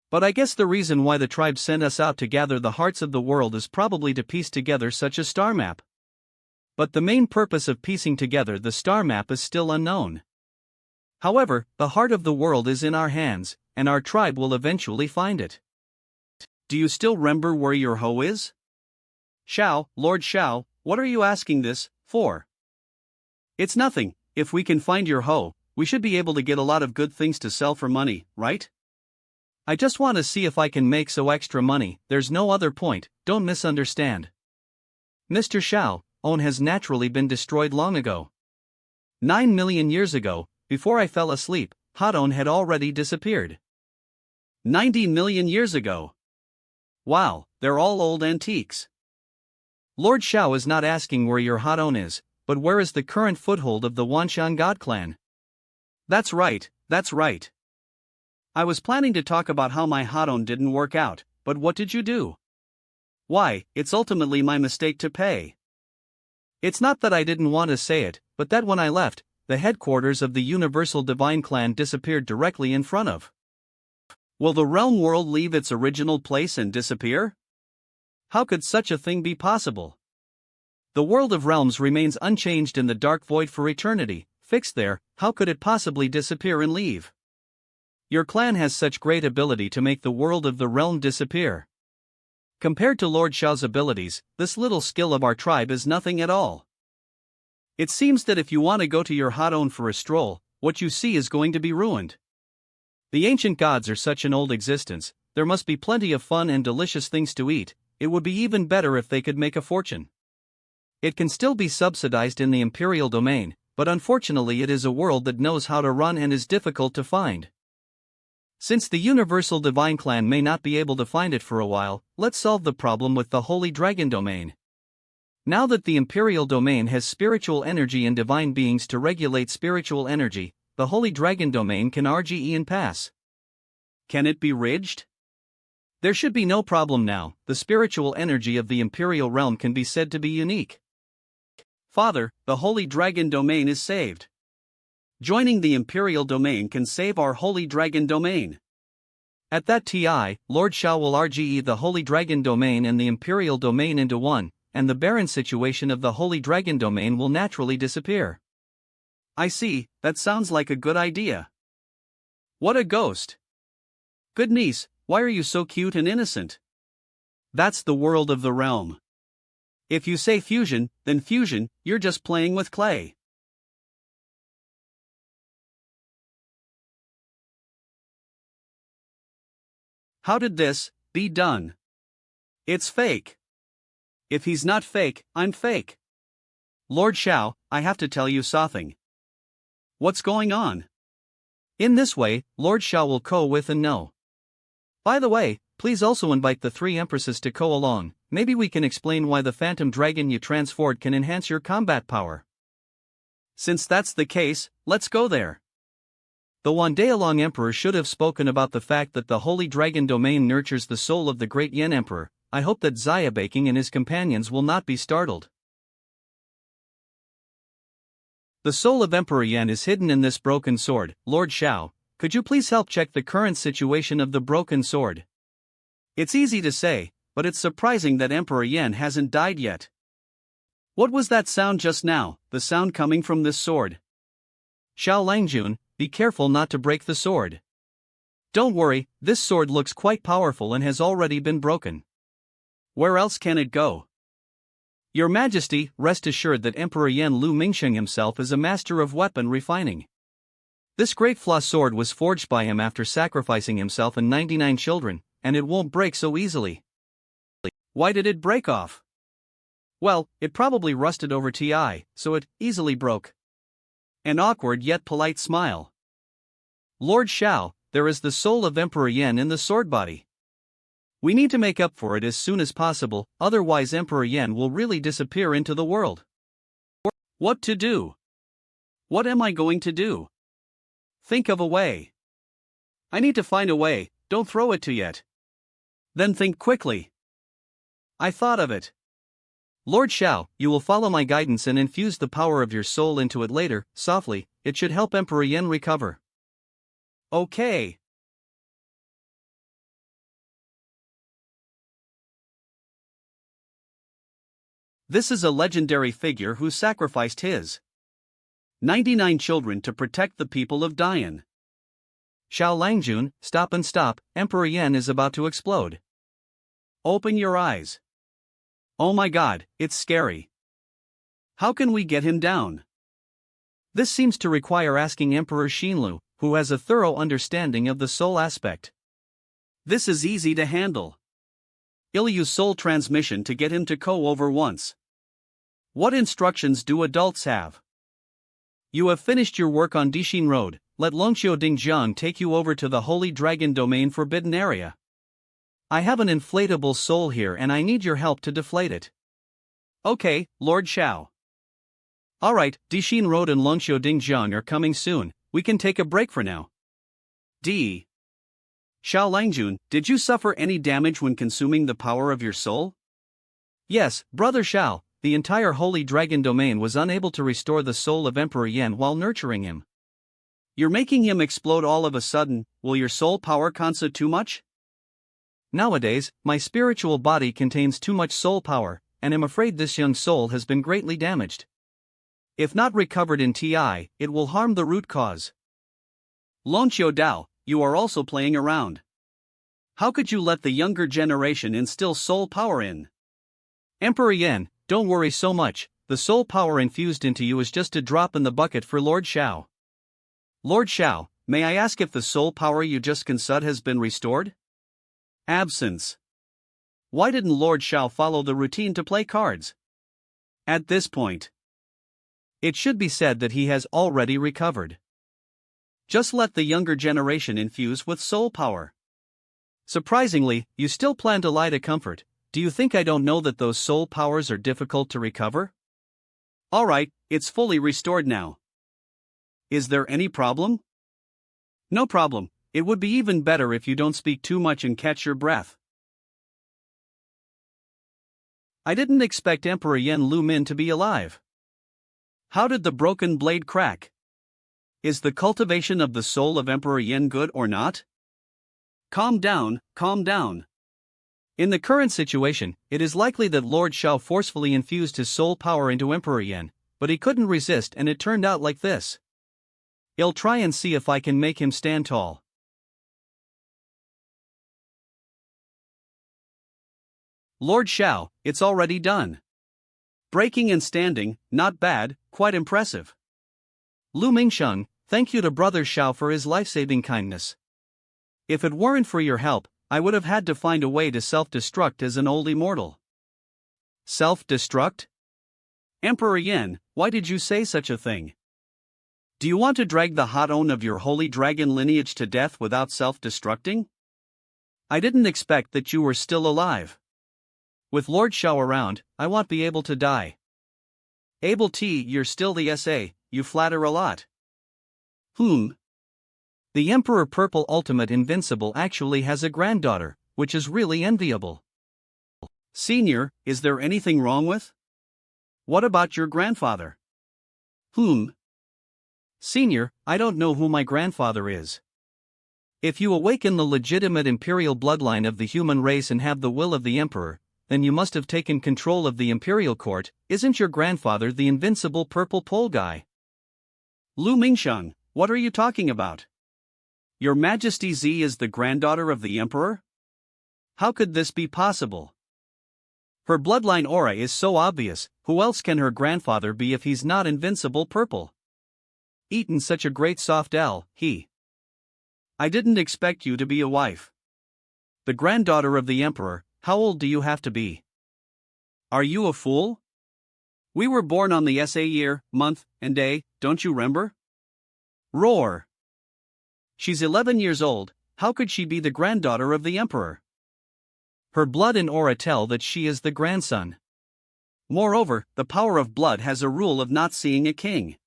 But I guess the reason why the tribe sent us out to gather the hearts of the world is probably to piece together such a star map. But the main purpose of piecing together the star map is still unknown. However, the heart of the world is in our hands, and our tribe will eventually find it. Do you still remember where your hoe is? Shao, Lord Shao, what are you asking this for? It's nothing. If we can find your hoe, we should be able to get a lot of good things to sell for money, right? I just want to see if I can make so extra money, there's no other point, don't misunderstand. Mr. Shao, On has naturally been destroyed long ago. 9 million years ago, before I fell asleep, Hadon had already disappeared. 90 million years ago. Wow, they're all old antiques. Lord Shao is not asking where your Hadon is, but where is the current foothold of the Wanshan God clan? That's right. I was planning to talk about how my Hadon didn't work out, but what did you do? Why, it's ultimately my mistake to pay. It's not that I didn't want to say it, but that when I left, the headquarters of the Universal Divine Clan disappeared directly in front of. Will the realm world leave its original place and disappear? How could such a thing be possible? The world of realms remains unchanged in the dark void for eternity, fixed there, how could it possibly disappear and leave? Your clan has such great ability to make the world of the realm disappear. Compared to Lord Shao's abilities, this little skill of our tribe is nothing at all. It seems that if you want to go to your Hadon for a stroll, what you see is going to be ruined. The ancient gods are such an old existence, there must be plenty of fun and delicious things to eat, it would be even better if they could make a fortune. It can still be subsidized in the imperial domain, but unfortunately it is a world that knows how to run and is difficult to find. Since the Universal Divine Clan may not be able to find it for a while, let's solve the problem with the Holy Dragon domain. Now that the imperial domain has spiritual energy and divine beings to regulate spiritual energy, the Holy Dragon domain can RGE and pass. Can it be ridged? There should be no problem now, the spiritual energy of the Imperial realm can be said to be unique. Father, the Holy Dragon domain is saved. Joining the Imperial domain can save our Holy Dragon domain. At that TI, Lord Shao will RGE the Holy Dragon domain and the Imperial domain into one, and the barren situation of the Holy Dragon domain will naturally disappear. I see, that sounds like a good idea. What a ghost. Good niece, why are you so cute and innocent? That's the world of the realm. If you say fusion, then fusion, you're just playing with clay. How did this be done? It's fake. If he's not fake, I'm fake. Lord Shao, I have to tell you something. What's going on? In this way, Lord Xiao will go with and know. By the way, please also invite the 3 empresses to go along. Maybe we can explain why the phantom dragon you transformed can enhance your combat power. Since that's the case, let's go there. The Wandaolong Emperor should have spoken about the fact that the Holy Dragon Domain nurtures the soul of the great Yen Emperor. I hope that Xia Baking and his companions will not be startled. The soul of Emperor Yen is hidden in this broken sword. Lord Xiao, could you please help check the current situation of the broken sword? It's easy to say, but it's surprising that Emperor Yen hasn't died yet. What was that sound just now, the sound coming from this sword? Xiao Langjun, be careful not to break the sword. Don't worry, this sword looks quite powerful and has already been broken. Where else can it go? Your Majesty, rest assured that Emperor Yen Lu Mingsheng himself is a master of weapon refining. This great flaw sword was forged by him after sacrificing himself and 99 children, and it won't break so easily. Why did it break off? Well, it probably rusted over TI, so it easily broke. An awkward yet polite smile. Lord Xiao, there is the soul of Emperor Yen in the sword body. We need to make up for it as soon as possible, otherwise Emperor Yen will really disappear into the world. What to do? What am I going to do? Think of a way. I need to find a way, don't throw it to yet. Then think quickly. I thought of it. Lord Xiao, you will follow my guidance and infuse the power of your soul into it later, softly. It should help Emperor Yen recover. Okay. This is a legendary figure who sacrificed his 99 children to protect the people of Dian. Xiao Langjun, stop and stop, Emperor Yen is about to explode. Open your eyes. Oh my god, it's scary. How can we get him down? This seems to require asking Emperor Xinlu, who has a thorough understanding of the soul aspect. This is easy to handle. I'll use soul transmission to get him to go over once. What instructions do adults have? You have finished your work on Dixin Road, let Longqiu Dingjiang take you over to the Holy Dragon Domain Forbidden Area. I have an inflatable soul here and I need your help to deflate it. Okay, Lord Xiao. Alright, Dixin Road and Longqiu Dingjiang are coming soon, we can take a break for now. D. Xiao Langjun, did you suffer any damage when consuming the power of your soul? Yes, Brother Xiao, the entire Holy Dragon Domain was unable to restore the soul of Emperor Yen while nurturing him. You're making him explode all of a sudden, will your soul power consume too much? Nowadays, my spiritual body contains too much soul power, and I'm afraid this young soul has been greatly damaged. If not recovered in TI, it will harm the root cause. Longqiu Dao, you are also playing around. How could you let the younger generation instill soul power in? Emperor Yen, don't worry so much, the soul power infused into you is just a drop in the bucket for Lord Xiao. Lord Xiao, may I ask if the soul power you just consumed has been restored? Absence. Why didn't Lord Xiao follow the routine to play cards? At this point, it should be said that he has already recovered. Just let the younger generation infuse with soul power. Surprisingly, you still plan to lie to comfort. Do you think I don't know that those soul powers are difficult to recover? Alright, it's fully restored now. Is there any problem? No problem, it would be even better if you don't speak too much and catch your breath. I didn't expect Emperor Yen Lu Min to be alive. How did the broken blade crack? Is the cultivation of the soul of Emperor Yen good or not? Calm down, calm down. In the current situation, it is likely that Lord Xiao forcefully infused his soul power into Emperor Yen, but he couldn't resist and it turned out like this. I'll try and see if I can make him stand tall. Lord Xiao, it's already done. Breaking and standing, not bad, quite impressive. Lu Mingsheng, thank you to Brother Xiao for his life-saving kindness. If it weren't for your help, I would have had to find a way to self-destruct as an old immortal. Self-destruct? Emperor Yen, why did you say such a thing? Do you want to drag the hot own of your holy dragon lineage to death without self-destructing? I didn't expect that you were still alive. With Lord Shao around, I won't be able to die. Abel T, you're still the SA, you flatter a lot. The Emperor Purple Ultimate Invincible actually has a granddaughter, which is really enviable. Senior, is there anything wrong with? What about your grandfather? Senior, I don't know who my grandfather is. If you awaken the legitimate imperial bloodline of the human race and have the will of the Emperor, then you must have taken control of the imperial court. Isn't your grandfather the invincible purple pole guy? Lu Mingsheng, what are you talking about? Your Majesty Z is the granddaughter of the Emperor? How could this be possible? Her bloodline aura is so obvious, who else can her grandfather be if he's not invincible purple? Eaten such a great soft L, I didn't expect you to be a wife. The granddaughter of the Emperor, how old do you have to be? Are you a fool? We were born on the SA year, month, and day, don't you remember? Roar! She's 11 years old, how could she be the granddaughter of the Emperor? Her blood and aura tell that she is the grandson. Moreover, the power of blood has a rule of not seeing a king.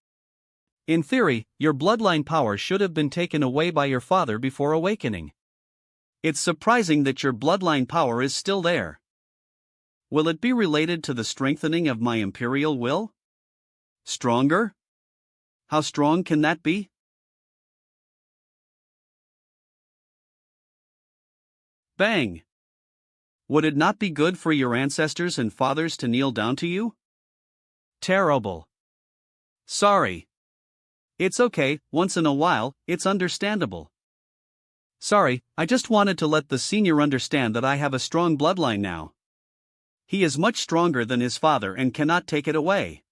In theory, your bloodline power should have been taken away by your father before awakening. It's surprising that your bloodline power is still there. Will it be related to the strengthening of my imperial will? Stronger? How strong can that be? Bang! Would it not be good for your ancestors and fathers to kneel down to you? Terrible. Sorry. It's okay, once in a while, it's understandable. Sorry, I just wanted to let the senior understand that I have a strong bloodline now. He is much stronger than his father and cannot take it away.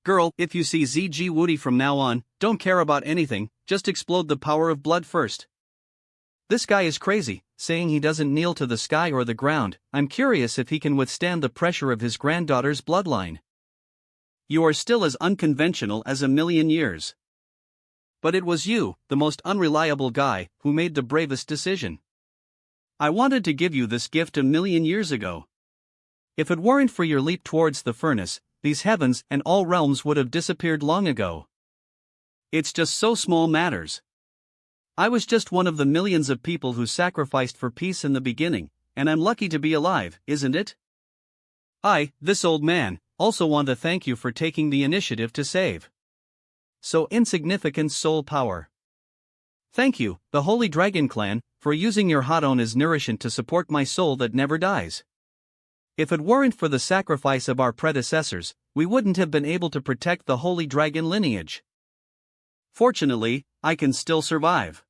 Girl, if you see ZG Woody from now on, don't care about anything, just explode the power of blood first. This guy is crazy, saying he doesn't kneel to the sky or the ground. I'm curious if he can withstand the pressure of his granddaughter's bloodline. You are still as unconventional as a million years. But it was you, the most unreliable guy, who made the bravest decision. I wanted to give you this gift a million years ago. If it weren't for your leap towards the furnace, these heavens and all realms would have disappeared long ago. It's just so small matters. I was just one of the millions of people who sacrificed for peace in the beginning, and I'm lucky to be alive, isn't it? This old man, also want to thank you for taking the initiative to save so insignificant soul power. Thank you, the Holy Dragon Clan, for using your Hadon as nourishment to support my soul that never dies. If it weren't for the sacrifice of our predecessors, we wouldn't have been able to protect the Holy Dragon lineage. Fortunately, I can still survive.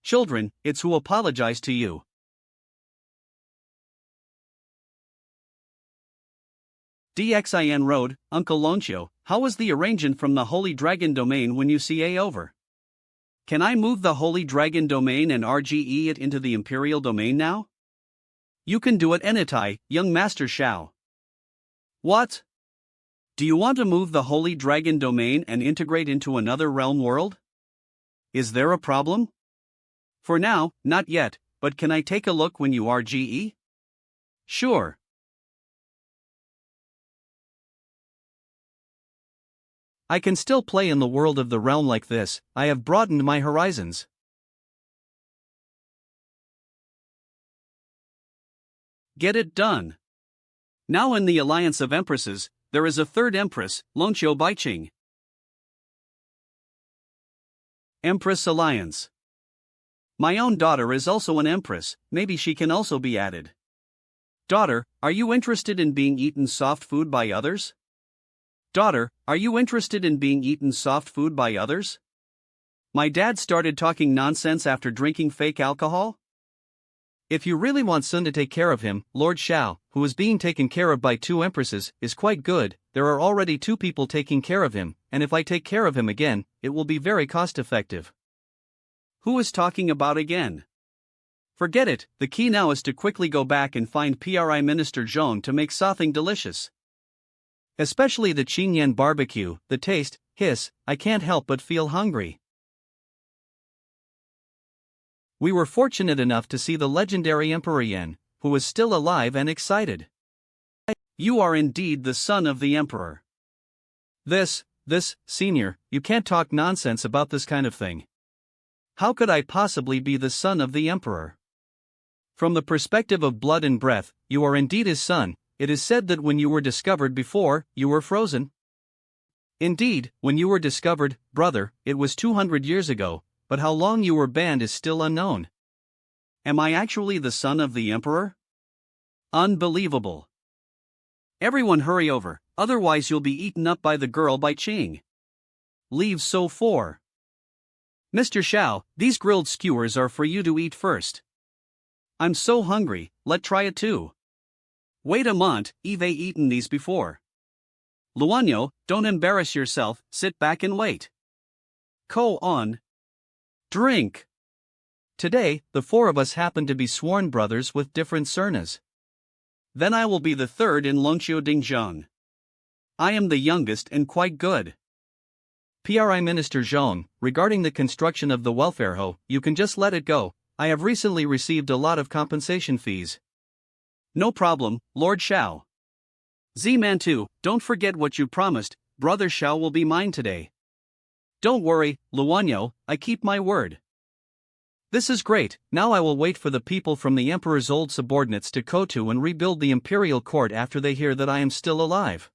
Children, it's who apologize to you. DXIN Road, Uncle Loncio, how was the arrangement from the Holy Dragon domain when you CA over? Can I move the Holy Dragon domain and RGE it into the Imperial domain now? You can do it anytime, young Master Shao. What? Do you want to move the Holy Dragon domain and integrate into another realm world? Is there a problem? For now, not yet, but can I take a look when you RGE? Sure. I can still play in the world of the realm like this. I have broadened my horizons. Get it done. Now in the Alliance of Empresses, there is a third Empress, Loncio Baiqing. Empress Alliance. My own daughter is also an Empress, maybe she can also be added. Daughter, are you interested in being eaten soft food by others? Daughter, are you interested in being eaten soft food by others? My dad started talking nonsense after drinking fake alcohol? If you really want Sun to take care of him, Lord Shao, who is being taken care of by 2 empresses, is quite good. There are already 2 people taking care of him, and if I take care of him again, it will be very cost-effective. Who is talking about again? Forget it, the key now is to quickly go back and find PRI Minister Zhong to make something delicious. Especially the Qingyan barbecue, the taste, hiss, I can't help but feel hungry. We were fortunate enough to see the legendary Emperor Yan, who was still alive and excited. You are indeed the son of the emperor. This, senior, you can't talk nonsense about this kind of thing. How could I possibly be the son of the emperor? From the perspective of blood and breath, you are indeed his son. It is said that when you were discovered before, you were frozen. Indeed, when you were discovered, brother, it was 200 years ago, but how long you were banned is still unknown. Am I actually the son of the emperor? Unbelievable. Everyone hurry over, otherwise you'll be eaten up by the girl by Qing. Leave so for. Mr. Xiao, these grilled skewers are for you to eat first. I'm so hungry, let try it too. Wait a month, I've eaten these before. Luanyo, don't embarrass yourself, sit back and wait. Go on. Drink. Today, the four of us happen to be sworn brothers with different surnas. Then I will be the third in Longqiu Dingzheng. I am the youngest and quite good. PRI Minister Zhong, regarding the construction of the welfare home, you can just let it go. I have recently received a lot of compensation fees. No problem, Lord Xiao. Z-Man 2, don't forget what you promised, Brother Xiao will be mine today. Don't worry, Luanyo, I keep my word. This is great. Now I will wait for the people from the Emperor's old subordinates to go to and rebuild the imperial court after they hear that I am still alive.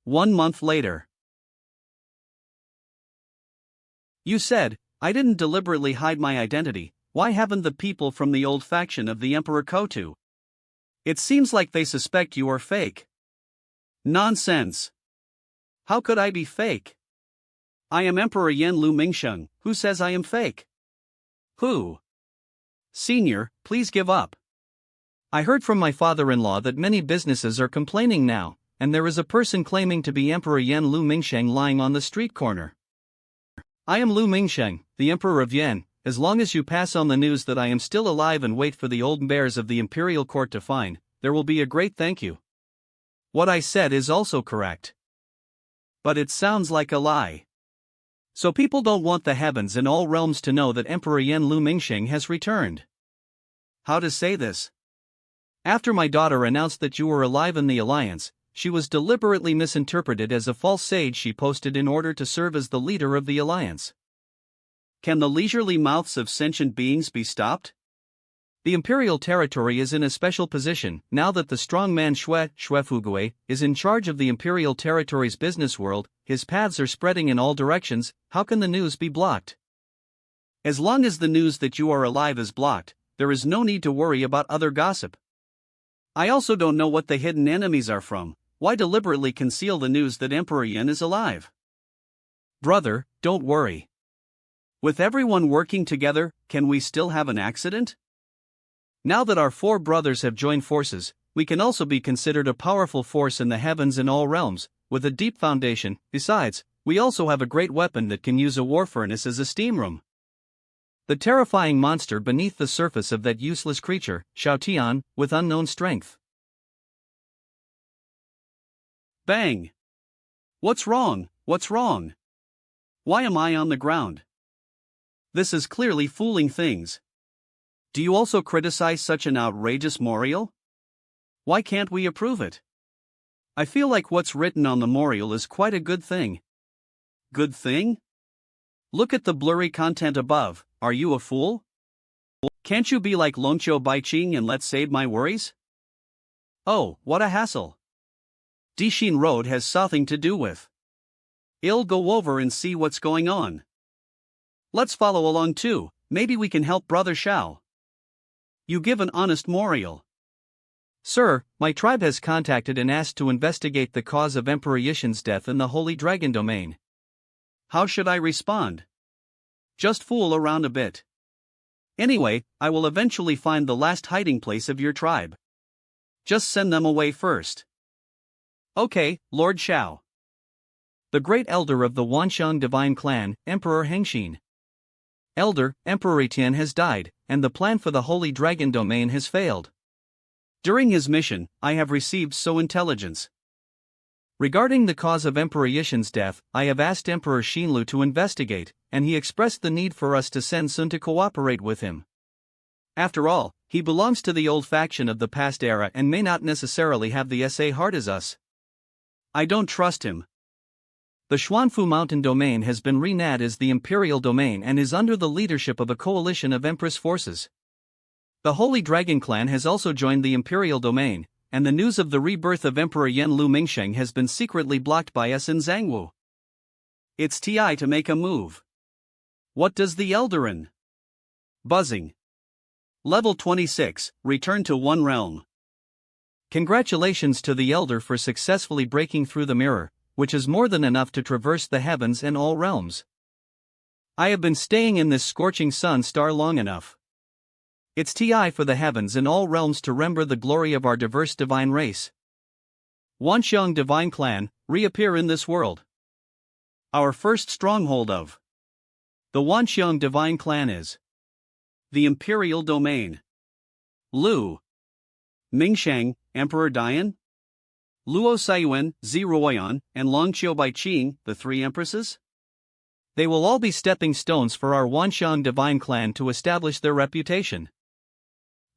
1 month later. You said, I didn't deliberately hide my identity. Why haven't the people from the old faction of the Emperor Kotu? It seems like they suspect you are fake. Nonsense. How could I be fake? I am Emperor Yan Lu Mingsheng. Who says I am fake? Who? Senior, please give up. I heard from my father-in-law that many businesses are complaining now, and there is a person claiming to be Emperor Yan Lu Mingsheng lying on the street corner. I am Lu Mingsheng, the Emperor of Yan. As long as you pass on the news that I am still alive and wait for the old bears of the imperial court to find, there will be a great thank you. What I said is also correct. But it sounds like a lie. So people don't want the heavens and all realms to know that Emperor Yan Lu Mingsheng has returned. How to say this? After my daughter announced that you were alive in the alliance, she was deliberately misinterpreted as a false sage she posted in order to serve as the leader of the alliance. Can the leisurely mouths of sentient beings be stopped? The imperial territory is in a special position, now that the strongman Xue Fugui is in charge of the imperial territory's business world. His paths are spreading in all directions. How can the news be blocked? As long as the news that you are alive is blocked, there is no need to worry about other gossip. I also don't know what the hidden enemies are from. Why deliberately conceal the news that Emperor Yan is alive? Brother, don't worry. With everyone working together, can we still have an accident? Now that our four brothers have joined forces, we can also be considered a powerful force in the heavens and all realms, with a deep foundation. Besides, we also have a great weapon that can use a war furnace as a steam room. The terrifying monster beneath the surface of that useless creature, Xiaotian, with unknown strength. Bang! What's wrong? What's wrong? Why am I on the ground? This is clearly fooling things. Do you also criticize such an outrageous memorial? Why can't we approve it? I feel like what's written on the memorial is quite a good thing. Good thing? Look at the blurry content above. Are you a fool? Can't you be like Longqiu Baiqing and let's save my worries? Oh, what a hassle. Dixin Road has something to do with. I'll go over and see what's going on. Let's follow along too, maybe we can help Brother Xiao. You give an honest memorial. Sir, my tribe has contacted and asked to investigate the cause of Emperor Yishin's death in the Holy Dragon domain. How should I respond? Just fool around a bit. Anyway, I will eventually find the last hiding place of your tribe. Just send them away first. Okay, Lord Xiao. The great elder of the Wansheng divine clan, Emperor Hengxin. Elder, Emperor Tian has died, and the plan for the Holy Dragon domain has failed. During his mission, I have received so intelligence. Regarding the cause of Emperor Yishin's death, I have asked Emperor Xinlu to investigate, and he expressed the need for us to send Sun to cooperate with him. After all, he belongs to the old faction of the past era and may not necessarily have the SA heart as us. I don't trust him. The Xuanfu Mountain domain has been renamed as the Imperial Domain and is under the leadership of a coalition of Empress forces. The Holy Dragon Clan has also joined the Imperial Domain, and the news of the rebirth of Emperor Yan Lu Mingsheng has been secretly blocked by us in Zhangwu. It's TI to make a move. What does the Eldarin? Buzzing. Level 26, return to one realm. Congratulations to the Elder for successfully breaking through the mirror, which is more than enough to traverse the heavens and all realms. I have been staying in this scorching sun star long enough. It's TI for the heavens and all realms to remember the glory of our diverse divine race. Wanxiang Divine Clan, reappear in this world. Our first stronghold of the Wanxiang Divine Clan is the Imperial Domain. Lu Mingsheng, Emperor Dian, Luo Saiyuan, Ziruoyan, and Longqiu Baiqing, the three empresses? They will all be stepping stones for our Wanxiang Divine Clan to establish their reputation.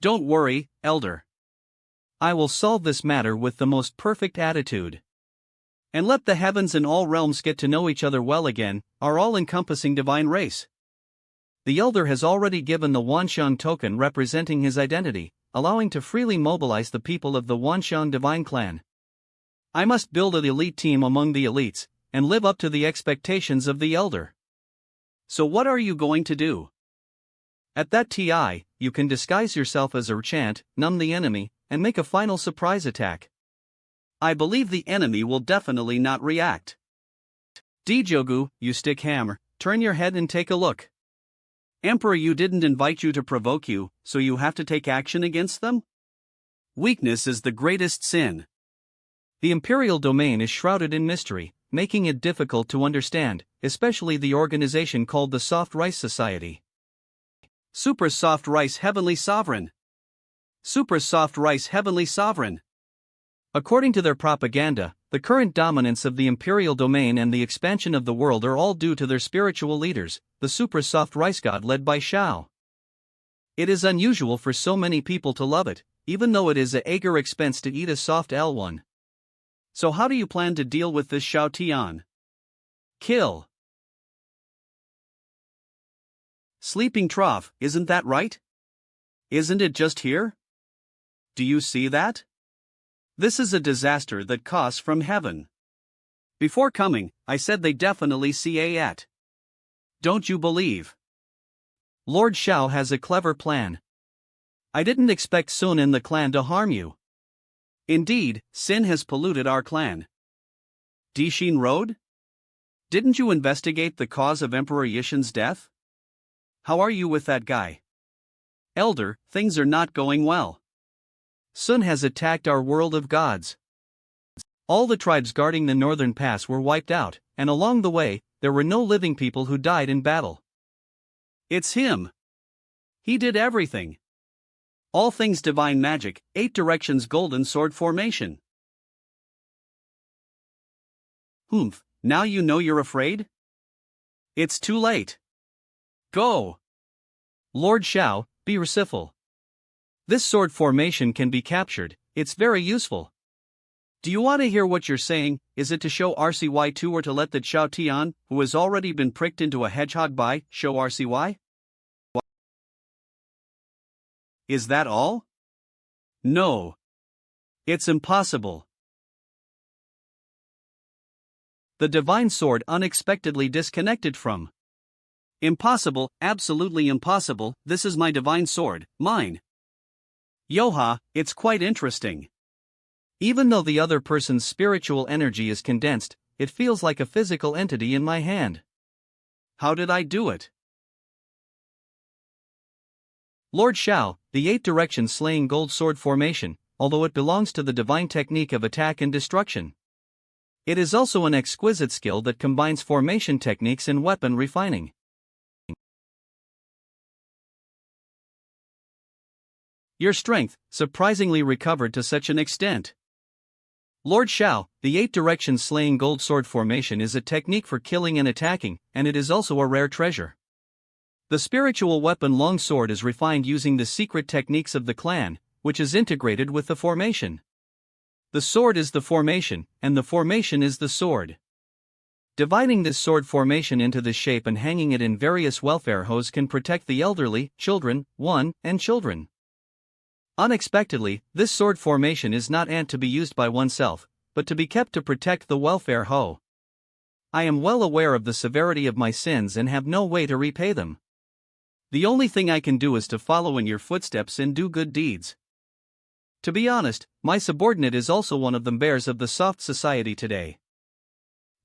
Don't worry, Elder. I will solve this matter with the most perfect attitude. And let the heavens and all realms get to know each other well again, our all-encompassing divine race. The Elder has already given the Wanxiang token representing his identity, allowing to freely mobilize the people of the Wanxiang Divine Clan. I must build an elite team among the elites, and live up to the expectations of the Elder. So what are you going to do? At that TI, you can disguise yourself as a chant, numb the enemy, and make a final surprise attack. I believe the enemy will definitely not react. Dijogu, you stick hammer, turn your head and take a look. Emperor Yu didn't invite you to provoke you, so you have to take action against them? Weakness is the greatest sin. The Imperial Domain is shrouded in mystery, making it difficult to understand, especially the organization called the Soft Rice Society. Super Soft Rice Heavenly Sovereign. Super Soft Rice Heavenly Sovereign. According to their propaganda, the current dominance of the Imperial Domain and the expansion of the world are all due to their spiritual leaders, the Super Soft Rice God led by Shao. It is unusual for so many people to love it, even though it is a eager expense to eat a soft L1. So how do you plan to deal with this Shao Tian? Kill. Sleeping trough, isn't that right? Isn't it just here? Do you see that? This is a disaster that costs from heaven. Before coming, I said they definitely see it. Don't you believe? Lord Shao has a clever plan. I didn't expect Sun and the clan to harm you. Indeed, sin has polluted our clan. Dishin Road? Didn't you investigate the cause of Emperor Yishin's death? How are you with that guy? Elder, things are not going well. Sun has attacked our world of gods. All the tribes guarding the northern pass were wiped out, and along the way, there were no living people who died in battle. It's him. He did everything. All things divine magic, 8 directions golden sword formation. Now you know you're afraid? It's too late. Go. Lord Shao, be merciful. This sword formation can be captured, it's very useful. Do you want to hear what you're saying? Is it to show RCY2 or to let the Chao Tian, who has already been pricked into a hedgehog by, show RCY? Is that all? No. It's impossible. The divine sword unexpectedly disconnected from. Impossible, absolutely impossible, this is my divine sword, mine. Yoha, it's quite interesting. Even though the other person's spiritual energy is condensed, it feels like a physical entity in my hand. How did I do it? Lord Shao, the 8 directions slaying gold sword formation, although it belongs to the divine technique of attack and destruction. It is also an exquisite skill that combines formation techniques and weapon refining. Your strength, surprisingly recovered to such an extent. Lord Xiao, the 8 directions slaying gold sword formation is a technique for killing and attacking, and it is also a rare treasure. The spiritual weapon long sword is refined using the secret techniques of the clan, which is integrated with the formation. The sword is the formation, and the formation is the sword. Dividing this sword formation into this shape and hanging it in various welfare hose can protect the elderly, children, and children. Unexpectedly, this sword formation is not meant to be used by oneself, but to be kept to protect the welfare hoe. I am well aware of the severity of my sins and have no way to repay them. The only thing I can do is to follow in your footsteps and do good deeds. To be honest, my subordinate is also one of the bears of the soft society today.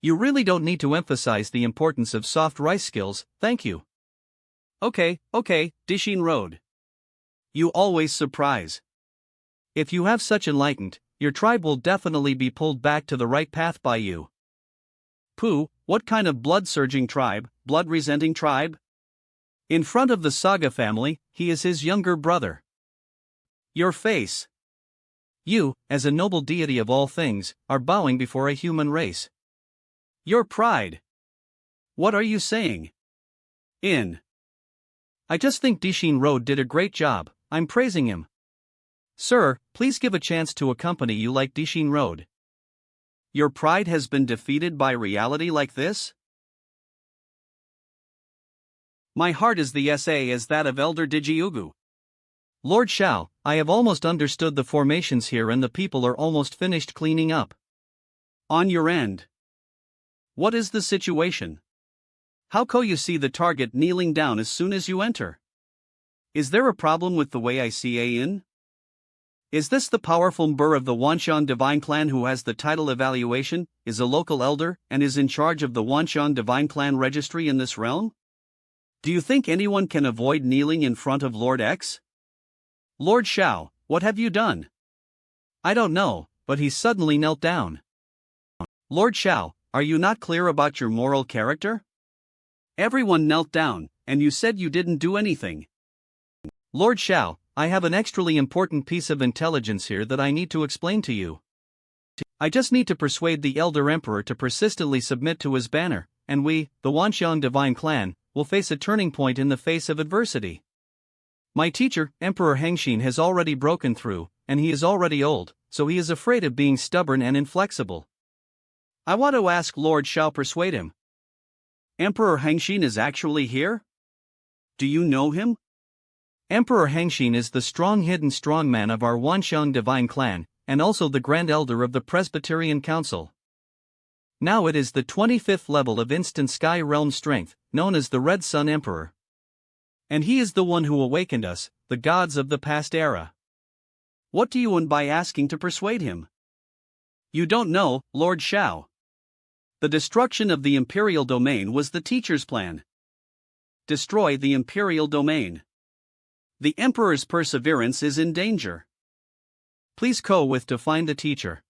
You really don't need to emphasize the importance of soft rice skills, thank you. Okay, Dishin Road. You always surprise. If you have such enlightened, your tribe will definitely be pulled back to the right path by you. Pooh, what kind of blood-surging tribe, blood-resenting tribe? In front of the Saga family, he is his younger brother. Your face. You, as a noble deity of all things, are bowing before a human race. Your pride. What are you saying? I just think Dishin Road did a great job, I'm praising him. Sir, please give a chance to a company you like Dishin Road. Your pride has been defeated by reality like this? My heart is the SA as that of Elder Digiugu. Lord Xiao, I have almost understood the formations here and the people are almost finished cleaning up. On your end. What is the situation? How can you see the target kneeling down as soon as you enter? Is there a problem with the way I see in? Is this the powerful Burr of the Wanshan Divine Clan who has the title Evaluation, is a local elder, and is in charge of the Wanshan Divine Clan registry in this realm? Do you think anyone can avoid kneeling in front of Lord X? Lord Xiao, what have you done? I don't know, but he suddenly knelt down. Lord Xiao, are you not clear about your moral character? Everyone knelt down, and you said you didn't do anything. Lord Xiao, I have an extremely important piece of intelligence here that I need to explain to you. I just need to persuade the Elder Emperor to persistently submit to his banner, and we, the Wanshan Divine Clan, will face a turning point in the face of adversity. My teacher, Emperor Hengshin, has already broken through, and he is already old, so he is afraid of being stubborn and inflexible. I want to ask Lord Xiao persuade him. Emperor Hengshin is actually here? Do you know him? Emperor Hengshin is the strong hidden strongman of our Wanshan Divine Clan, and also the Grand Elder of the Presbyterian Council. Now it is the 25th level of Instant Sky Realm Strength, known as the Red Sun Emperor. And he is the one who awakened us, the gods of the past era. What do you want by asking to persuade him? You don't know, Lord Xiao. The destruction of the Imperial Domain was the teacher's plan. Destroy the Imperial Domain. The Emperor's perseverance is in danger. Please go with to find the teacher.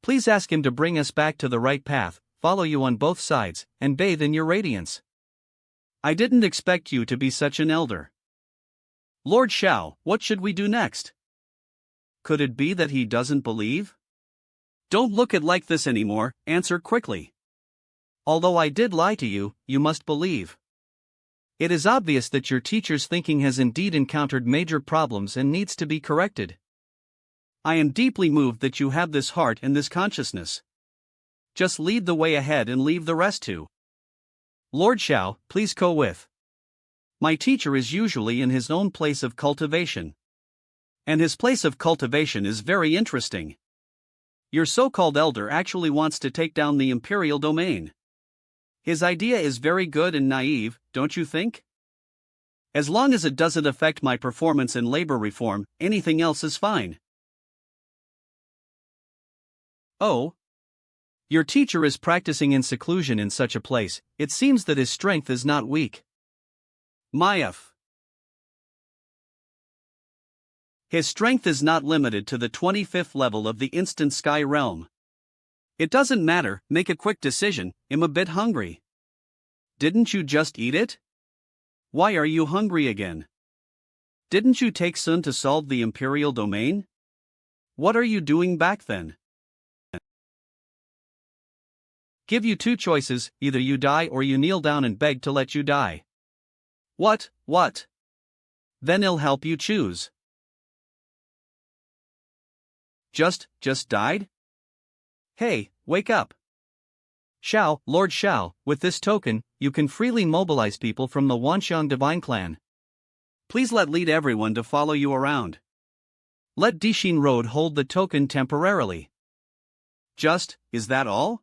Please ask him to bring us back to the right path, follow you on both sides, and bathe in your radiance. I didn't expect you to be such an elder. Lord Xiao, what should we do next? Could it be that he doesn't believe? Don't look at like this anymore, answer quickly. Although I did lie to you, you must believe. It is obvious that your teacher's thinking has indeed encountered major problems and needs to be corrected. I am deeply moved that you have this heart and this consciousness. Just lead the way ahead and leave the rest to Lord Xiao, please go with. My teacher is usually in his own place of cultivation. And his place of cultivation is very interesting. Your so-called elder actually wants to take down the Imperial Domain. His idea is very good and naive, don't you think? As long as it doesn't affect my performance in labor reform, anything else is fine. Oh? Your teacher is practicing in seclusion in such a place, it seems that his strength is not weak. Mayaf. His strength is not limited to the 25th level of the Instant Sky Realm. It doesn't matter, make a quick decision, I'm a bit hungry. Didn't you just eat it? Why are you hungry again? Didn't you take Sun to solve the Imperial Domain? What are you doing back then? Give you two choices, either you die or you kneel down and beg to let you die. What? Then he'll help you choose. Just died? Hey, wake up. Xiao, Lord Xiao, with this token, you can freely mobilize people from the Wanxiang Divine Clan. Please lead everyone to follow you around. Let Dixin Road hold the token temporarily. Is that all?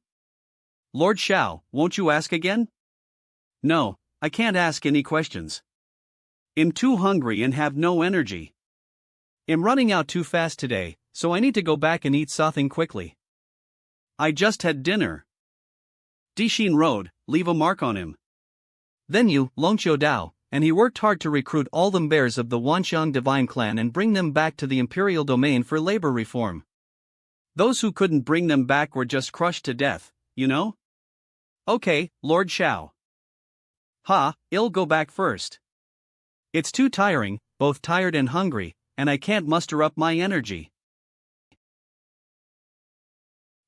Lord Xiao, won't you ask again? No, I can't ask any questions. I'm too hungry and have no energy. I'm running out too fast today, so I need to go back and eat something quickly. I just had dinner. Dixin Road, leave a mark on him. Then you, Longqiu Dao, and he worked hard to recruit all the bears of the Wanxiang Divine Clan and bring them back to the imperial domain for labor reform. Those who couldn't bring them back were just crushed to death, you know? Okay, Lord Xiao. I'll go back first. It's too tiring, both tired and hungry, and I can't muster up my energy.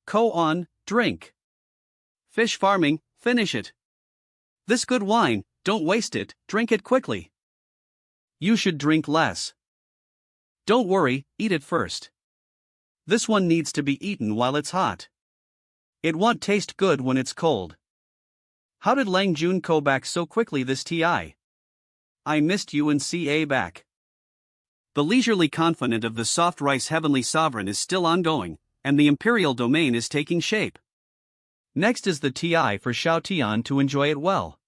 Go on, drink. Fish farming, finish it. This good wine, don't waste it, drink it quickly. You should drink less. Don't worry, eat it first. This one needs to be eaten while it's hot. It won't taste good when it's cold. How did Lang Jun go back so quickly this TI? I missed you and CA back. The leisurely confidant of the soft rice heavenly sovereign is still ongoing, and the imperial domain is taking shape. Next is the TI for Xiao Tian to enjoy it well.